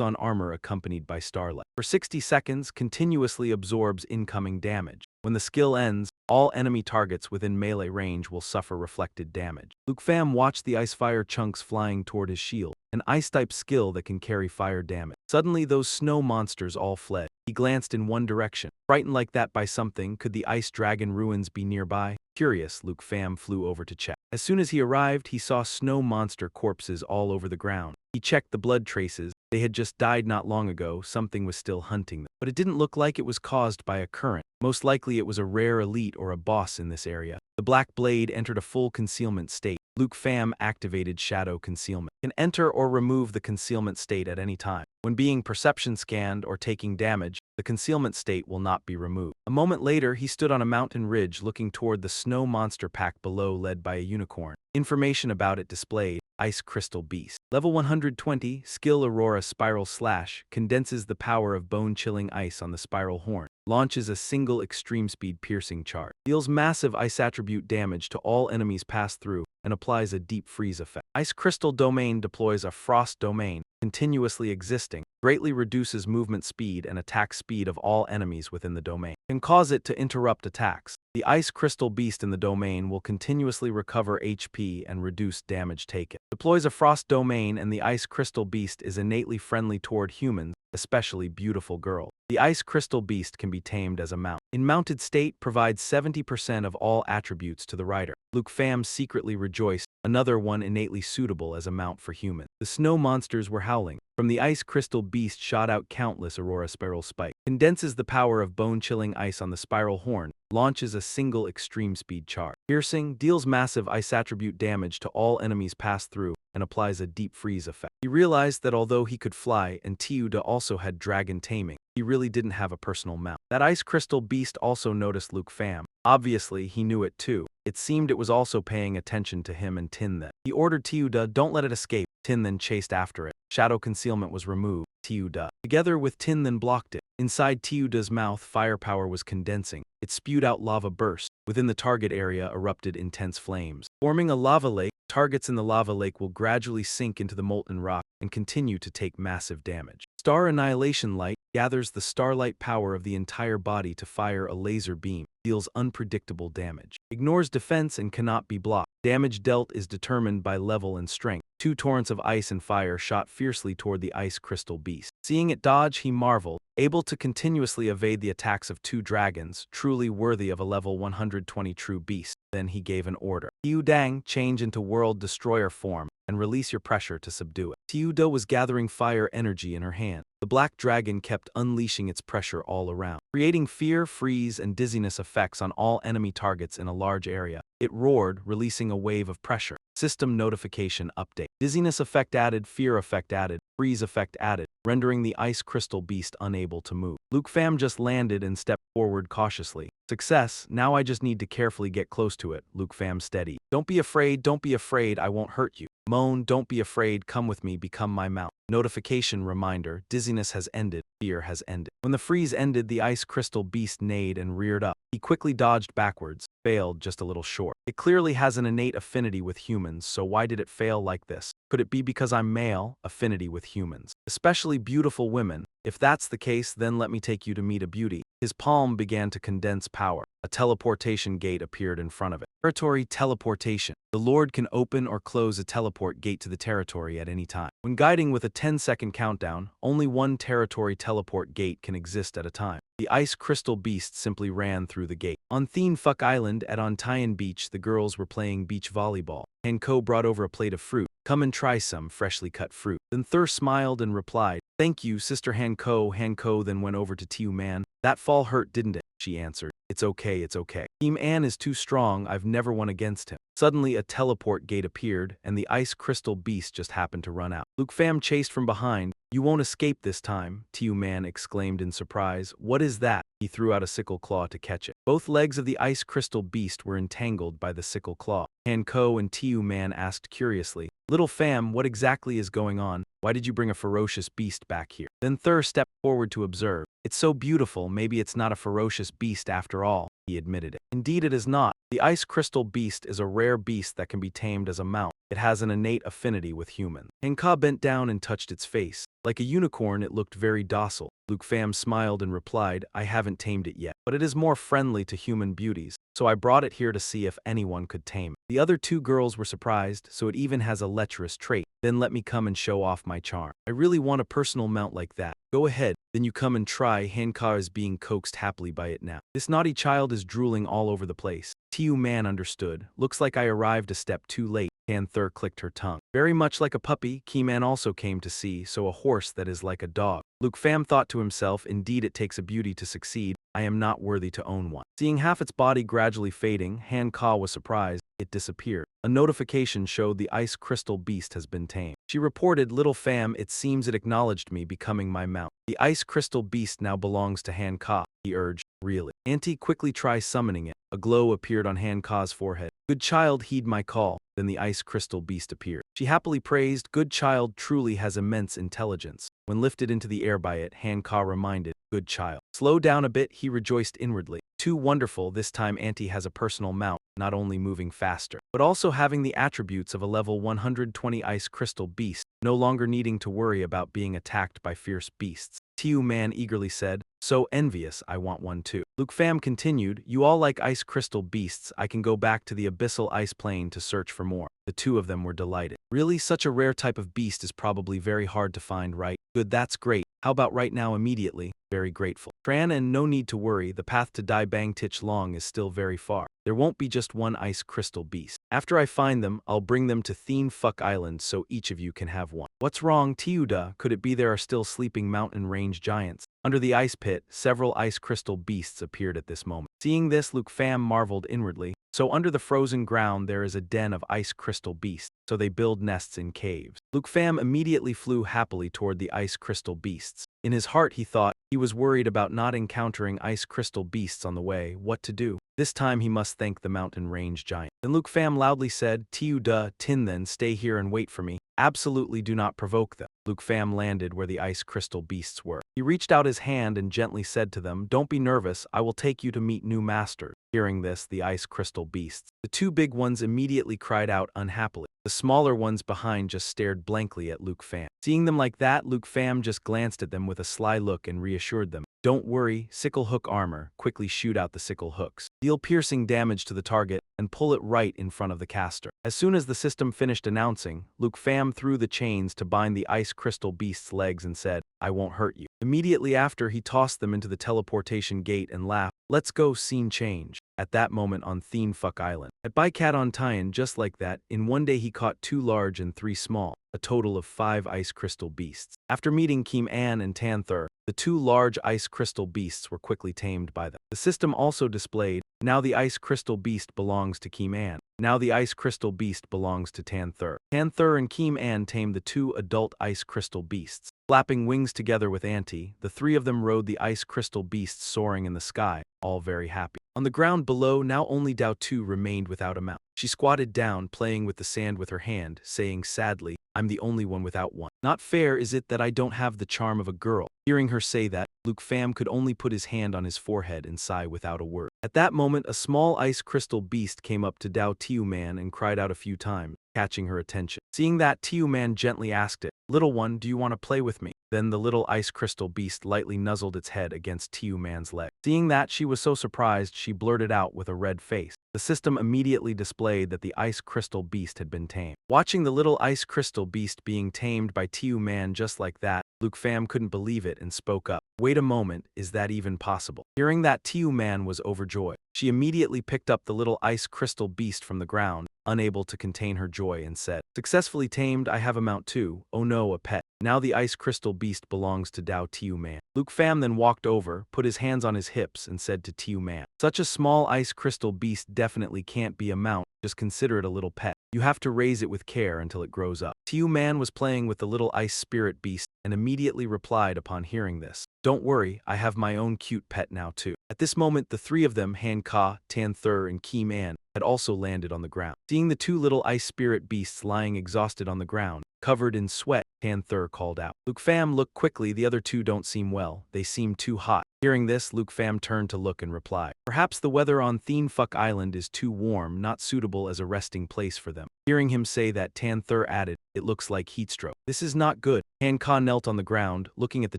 on armor accompanied by starlight. For 60 seconds, continuously absorbs incoming damage. When the skill ends, all enemy targets within melee range will suffer reflected damage. Luke Pham watched the ice fire chunks flying toward his shield, an ice-type skill that can carry fire damage. Suddenly, those snow monsters all fled. He glanced in one direction. Frightened like that by something, could the ice dragon ruins be nearby? Curious, Luke Pham flew over to check. As soon as he arrived, he saw snow monster corpses all over the ground. He checked the blood traces. They had just died not long ago. Something was still hunting them. But it didn't look like it was caused by a current. Most likely it was a rare elite or a boss in this area. The Black Blade entered a full concealment state. Luke Pham activated Shadow Concealment. Can enter or remove the concealment state at any time. When being perception scanned or taking damage, the concealment state will not be removed. A moment later, he stood on a mountain ridge looking toward the snow monster pack below led by a unicorn. Information about it displayed. Ice Crystal Beast. Level 120, skill Aurora Spiral Slash, condenses the power of bone-chilling ice on the spiral horn. Launches a single extreme speed piercing charge. Deals massive ice attribute damage to all enemies passed through. and applies a deep freeze effect. Ice crystal domain deploys a frost domain, continuously existing, greatly reduces movement speed and attack speed of all enemies within the domain, can cause it to interrupt attacks. The ice crystal beast in the domain will continuously recover HP and reduce damage taken. Deploys a frost domain, and the ice crystal beast is innately friendly toward humans, especially beautiful girls. The ice crystal beast can be tamed as a mount. In mounted state, provides 70% of all attributes to the rider. Luke Pham secretly rejoiced, another one innately suitable as a mount for humans. The snow monsters were howling. From the ice crystal beast shot out countless aurora spiral spikes. Condenses the power of bone-chilling ice on the spiral horn. Launches a single extreme speed charge. Piercing, deals massive ice attribute damage to all enemies pass through, and applies a deep freeze effect. He realized that although he could fly and Tiuda also had dragon taming, he really didn't have a personal mount. That ice crystal beast also noticed Luke Pham. Obviously, he knew it too. It seemed it was also paying attention to him and Tin then. He ordered Tiuda, don't let it escape. Tin then chased after it. Shadow concealment was removed. Tiuda, together with Tin, then blocked it. Inside Tiuda's mouth, firepower was condensing. It spewed out lava bursts. Within the target area erupted intense flames. Forming a lava lake, targets in the lava lake will gradually sink into the molten rock and continue to take massive damage. Star Annihilation Light gathers the starlight power of the entire body to fire a laser beam. Deals unpredictable damage. Ignores defense and cannot be blocked. Damage dealt is determined by level and strength. Two torrents of ice and fire shot fiercely toward the ice crystal beast. Seeing it dodge, he marveled, able to continuously evade the attacks of two dragons, truly worthy of a level 120 true beast. Then he gave an order. Tiu Dang, change into World Destroyer form, and release your pressure to subdue it. Tiuda was gathering fire energy in her hand. The black dragon kept unleashing its pressure all around, creating fear, freeze, and dizziness effects on all enemy targets in a large area. It roared, releasing a wave of pressure. System notification update. Dizziness effect added, fear effect added, freeze effect added, rendering the ice crystal beast unable to move. Luke Pham just landed and stepped forward cautiously. Success, now I just need to carefully get close to it. Luke Pham steady. Don't be afraid, I won't hurt you. Moan, don't be afraid, come with me, become my mount. Notification reminder, dizziness has ended, fear has ended. When the freeze ended, the ice crystal beast neighed and reared up. He quickly dodged backwards, failed just a little short. It clearly has an innate affinity with humans, so why did it fail like this? Could it be because I'm male? Affinity with humans, especially beautiful women. If that's the case, then let me take you to meet a beauty. His palm began to condense power. A teleportation gate appeared in front of it. Territory teleportation. The Lord can open or close a teleport gate to the territory at any time. When guiding with a 10-second countdown, only one territory teleport gate can exist at a time. The ice crystal beast simply ran through the gate. On Thien Phuc Island at Ontayan Beach, the girls were playing beach volleyball. Hanko brought over a plate of fruit. Come and try some freshly cut fruit. Then Thur smiled and replied, thank you, Sister Hanko. Hanko then went over to Tiu Man. That fall hurt, didn't it? She answered. It's okay, it's okay. Team An is too strong, I've never won against him. Suddenly a teleport gate appeared, and the ice crystal beast just happened to run out. Luke Pham chased from behind. You won't escape this time, Tiu Man exclaimed in surprise. What is that? He threw out a sickle claw to catch it. Both legs of the ice crystal beast were entangled by the sickle claw. Hanko and Tiu Man asked curiously, Little Pham, what exactly is going on? Why did you bring a ferocious beast back here? Then Thur stepped forward to observe. It's so beautiful, maybe it's not a ferocious beast after all, he admitted it. Indeed it is not. The ice crystal beast is a rare beast that can be tamed as a mount. It has an innate affinity with humans. Hanka bent down and touched its face. Like a unicorn, it looked very docile. Luke Pham smiled and replied, I haven't tamed it yet, but it is more friendly to human beauties, so I brought it here to see if anyone could tame it. The other two girls were surprised, so it even has a lecherous trait. Then let me come and show off my charm. I really want a personal mount like that. Go ahead, then you come and try. Hanka is being coaxed happily by it now. This naughty child is drooling all over the place. Tiu Man understood. Looks like I arrived a step too late. Thur clicked her tongue. Very much like a puppy, Keyman also came to see, so a horse that is like a dog. Luke Pham thought to himself, indeed it takes a beauty to succeed. I am not worthy to own one. Seeing half its body gradually fading, Han Ka was surprised. It disappeared. A notification showed the ice crystal beast has been tamed. She reported, Little Pham, it seems it acknowledged me, becoming my mount. The ice crystal beast now belongs to Han Ka. he urged. Really? Auntie, quickly try summoning it. A glow appeared on Han-Ka's forehead. Good child, heed my call. Then the ice crystal beast appeared. She happily praised, good child truly has immense intelligence. When lifted into the air by it, Han-Ka reminded, good child. Slow down a bit, he rejoiced inwardly. Too wonderful, this time Auntie has a personal mount, not only moving faster, but also having the attributes of a level 120 ice crystal beast, no longer needing to worry about being attacked by fierce beasts. Tiu Man eagerly said, so envious, I want one too. Luke Pham continued, you all like ice crystal beasts, I can go back to the abyssal ice plain to search for more. The two of them were delighted. Really, such a rare type of beast is probably very hard to find, right? Good, that's great. How about right now immediately? Very grateful. Tran, and no need to worry, the path to Dai Bang Tich Long is still very far. There won't be just one ice crystal beast. After I find them, I'll bring them to Thien Phuc Island so each of you can have one. What's wrong, Tiuda? Could it be there are still sleeping mountain range giants? Under the ice pit, several ice crystal beasts appeared at this moment. Seeing this, Luke Pham marveled inwardly. So under the frozen ground there is a den of ice crystal beasts, so they build nests in caves. Luke Pham immediately flew happily toward the ice crystal beasts. In his heart he thought, he was worried about not encountering ice crystal beasts on the way, what to do. This time he must thank the mountain range giant. Then Luke Pham loudly said, Tiu Da Tin, then stay here and wait for me. Absolutely do not provoke them. Luke Pham landed where the ice crystal beasts were. He reached out his hand and gently said to them, don't be nervous, I will take you to meet new masters. Hearing this, the ice crystal beasts, the two big ones immediately cried out unhappily. The smaller ones behind just stared blankly at Luke Pham. Seeing them like that, Luke Pham just glanced at them with a sly look and reassured them. Don't worry, sickle hook armor, quickly shoot out the sickle hooks. Deal piercing damage to the target, and pull it right in front of the caster. As soon as the system finished announcing, Luke Pham threw the chains to bind the ice crystal beast's legs and said, I won't hurt you. Immediately after, he tossed them into the teleportation gate and laughed, let's go, scene change. At that moment on Thien Phuc Island. At Baikat on Tian, just like that, in one day he caught 2 large and 3 small, a total of 5 ice crystal beasts. After meeting Kim An and Tan Thur, the 2 large ice crystal beasts were quickly tamed by them. The system also displayed, now the ice crystal beast belongs to Kim An. Now the ice crystal beast belongs to Tan Thur. Tan Thur and Kim An tamed the 2 adult ice crystal beasts. Flapping wings together with Auntie, the 3 of them rode the ice crystal beasts soaring in the sky, all very happy. On the ground below, now only Dao Tu remained without a mount. She squatted down, playing with the sand with her hand, saying sadly, I'm the only one without one. Not fair is it that I don't have the charm of a girl. Hearing her say that, Luke Pham could only put his hand on his forehead and sigh without a word. At that moment, a small ice crystal beast came up to Dao Tiu Man and cried out a few times, catching her attention. Seeing that, Tiu Man gently asked it, little one, do you want to play with me? Then the little ice crystal beast lightly nuzzled its head against Tiu Man's leg. Seeing that, she was so surprised she blurted out with a red face. The system immediately displayed that the ice crystal beast had been tamed. Watching the little ice crystal beast being tamed by Tiu Man just like that, Luke Pham couldn't believe it and spoke up. Wait a moment, is that even possible? Hearing that, Tiu Man was overjoyed. She immediately picked up the little ice crystal beast from the ground, unable to contain her joy, and said, successfully tamed, I have a mount too. Oh no, a pet. Now the ice crystal beast belongs to Dao Tiu Man. Luke Pham then walked over, put his hands on his hips, and said to Tiu Man, such a small ice crystal beast definitely can't be a mount, just consider it a little pet. You have to raise it with care until it grows up. Tiu Man was playing with the little ice spirit beast and immediately replied upon hearing this, don't worry, I have my own cute pet now too. At this moment, the 3 of them, Han Ka, Tan Thur, and Kim An, had also landed on the ground. Seeing the 2 little ice spirit beasts lying exhausted on the ground, covered in sweat, Tan Thur called out. Luke Pham looked quickly, the other 2 don't seem well, they seem too hot. Hearing this, Luke Pham turned to look and replied, perhaps the weather on Thien Phuc Island is too warm, not suitable as a resting place for them. Hearing him say that, Tan Thur added, it looks like heatstroke. This is not good. Han Ka knelt on the ground, looking at the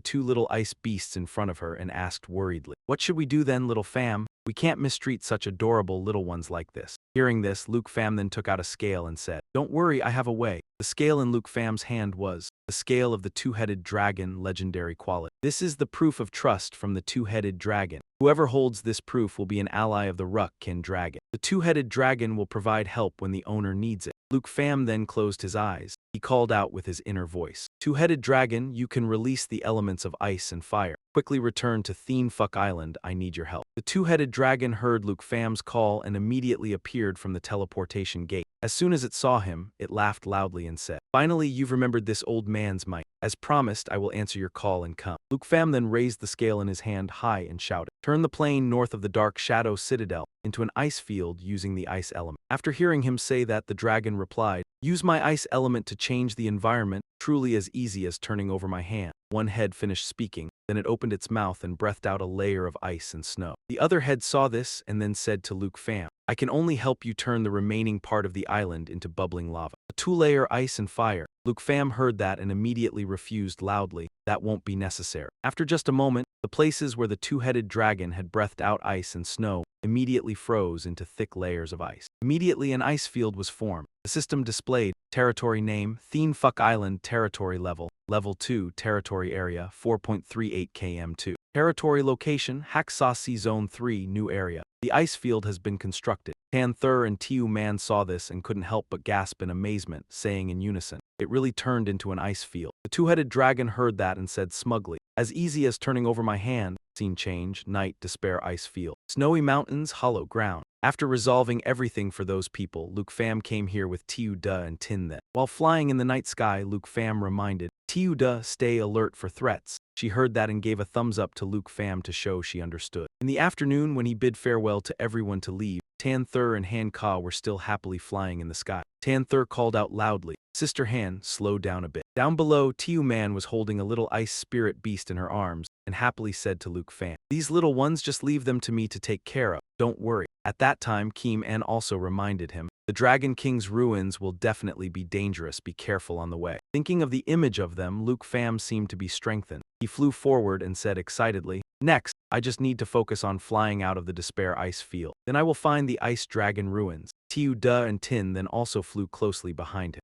2 little ice beasts in front of her and asked worriedly, what should we do then, little Pham? We can't mistreat such adorable little ones like this. Hearing this, Luke Pham then took out a scale and said, don't worry, I have a way. The scale in Luke Pham's hand was the scale of the 2-headed dragon legendary quality. This is the proof of trust from the 2-headed dragon. Whoever holds this proof will be an ally of the Ruck-kin dragon. The 2-headed dragon will provide help when the owner needs it. Luke Pham then closed his eyes. He called out with his inner voice, 2-headed dragon, you can release the elements of ice and fire. quickly return to Theme Fuck Island, I need your help. The two-headed dragon heard Luke Fam's call and immediately appeared from the teleportation gate. As soon as it saw him, it laughed loudly and said, "Finally, you've remembered this old man's might. As promised, I will answer your call and come." Luke Fam then raised the scale in his hand high and shouted, "Turn the plane north of the Dark Shadow Citadel into an ice field using the ice element." After hearing him say that, the dragon replied, "Use my ice element to change the environment, truly as easy as turning over my hand." One head finished speaking, then it opened its mouth and breathed out a layer of ice and snow. The other head saw this and then said to Luke Fam, "I can only help you turn the remaining part of the island into bubbling lava. A two-layer ice and fire." Luke Fam heard that and immediately refused loudly, "That won't be necessary." After just a moment, the places where the two-headed dragon had breathed out ice and snow immediately froze into thick layers of ice. Immediately an ice field was formed. The system displayed territory name, Theme Fuck Island territory level, level 2 territory area 4.38 km2. Territory location, Haksasi Zone 3 new area. The ice field has been constructed. Panther and Tiu Man saw this and couldn't help but gasp in amazement, saying in unison, "It really turned into an ice field." The two-headed dragon heard that and said smugly, "As easy as turning over my hand." Scene change, night, despair, ice field. Snowy mountains, hollow ground. After resolving everything for those people, Luke Fam came here with Tiu Da and Tin then. While flying in the night sky, Luke Fam reminded Tiu Da, "Stay alert for threats." She heard that and gave a thumbs up to Luke Fam to show she understood. In the afternoon, when he bid farewell to everyone to leave, Tanther and Han Ka were still happily flying in the sky. Tanther called out loudly, "Sister Han, slow down a bit." Down below, Tiu Man was holding a little ice spirit beast in her arms and happily said to Luke Fam, "These little ones, just leave them to me to take care of. Don't worry." At that time, Kim An also reminded him, "The Dragon King's ruins will definitely be dangerous. Be careful on the way." Thinking of the image of them, Luke Fam seemed to be strengthened. He flew forward and said excitedly, "Next, I just need to focus on flying out of the despair ice field. Then I will find the ice dragon ruins." Tiu Da and Tin then also flew closely behind him.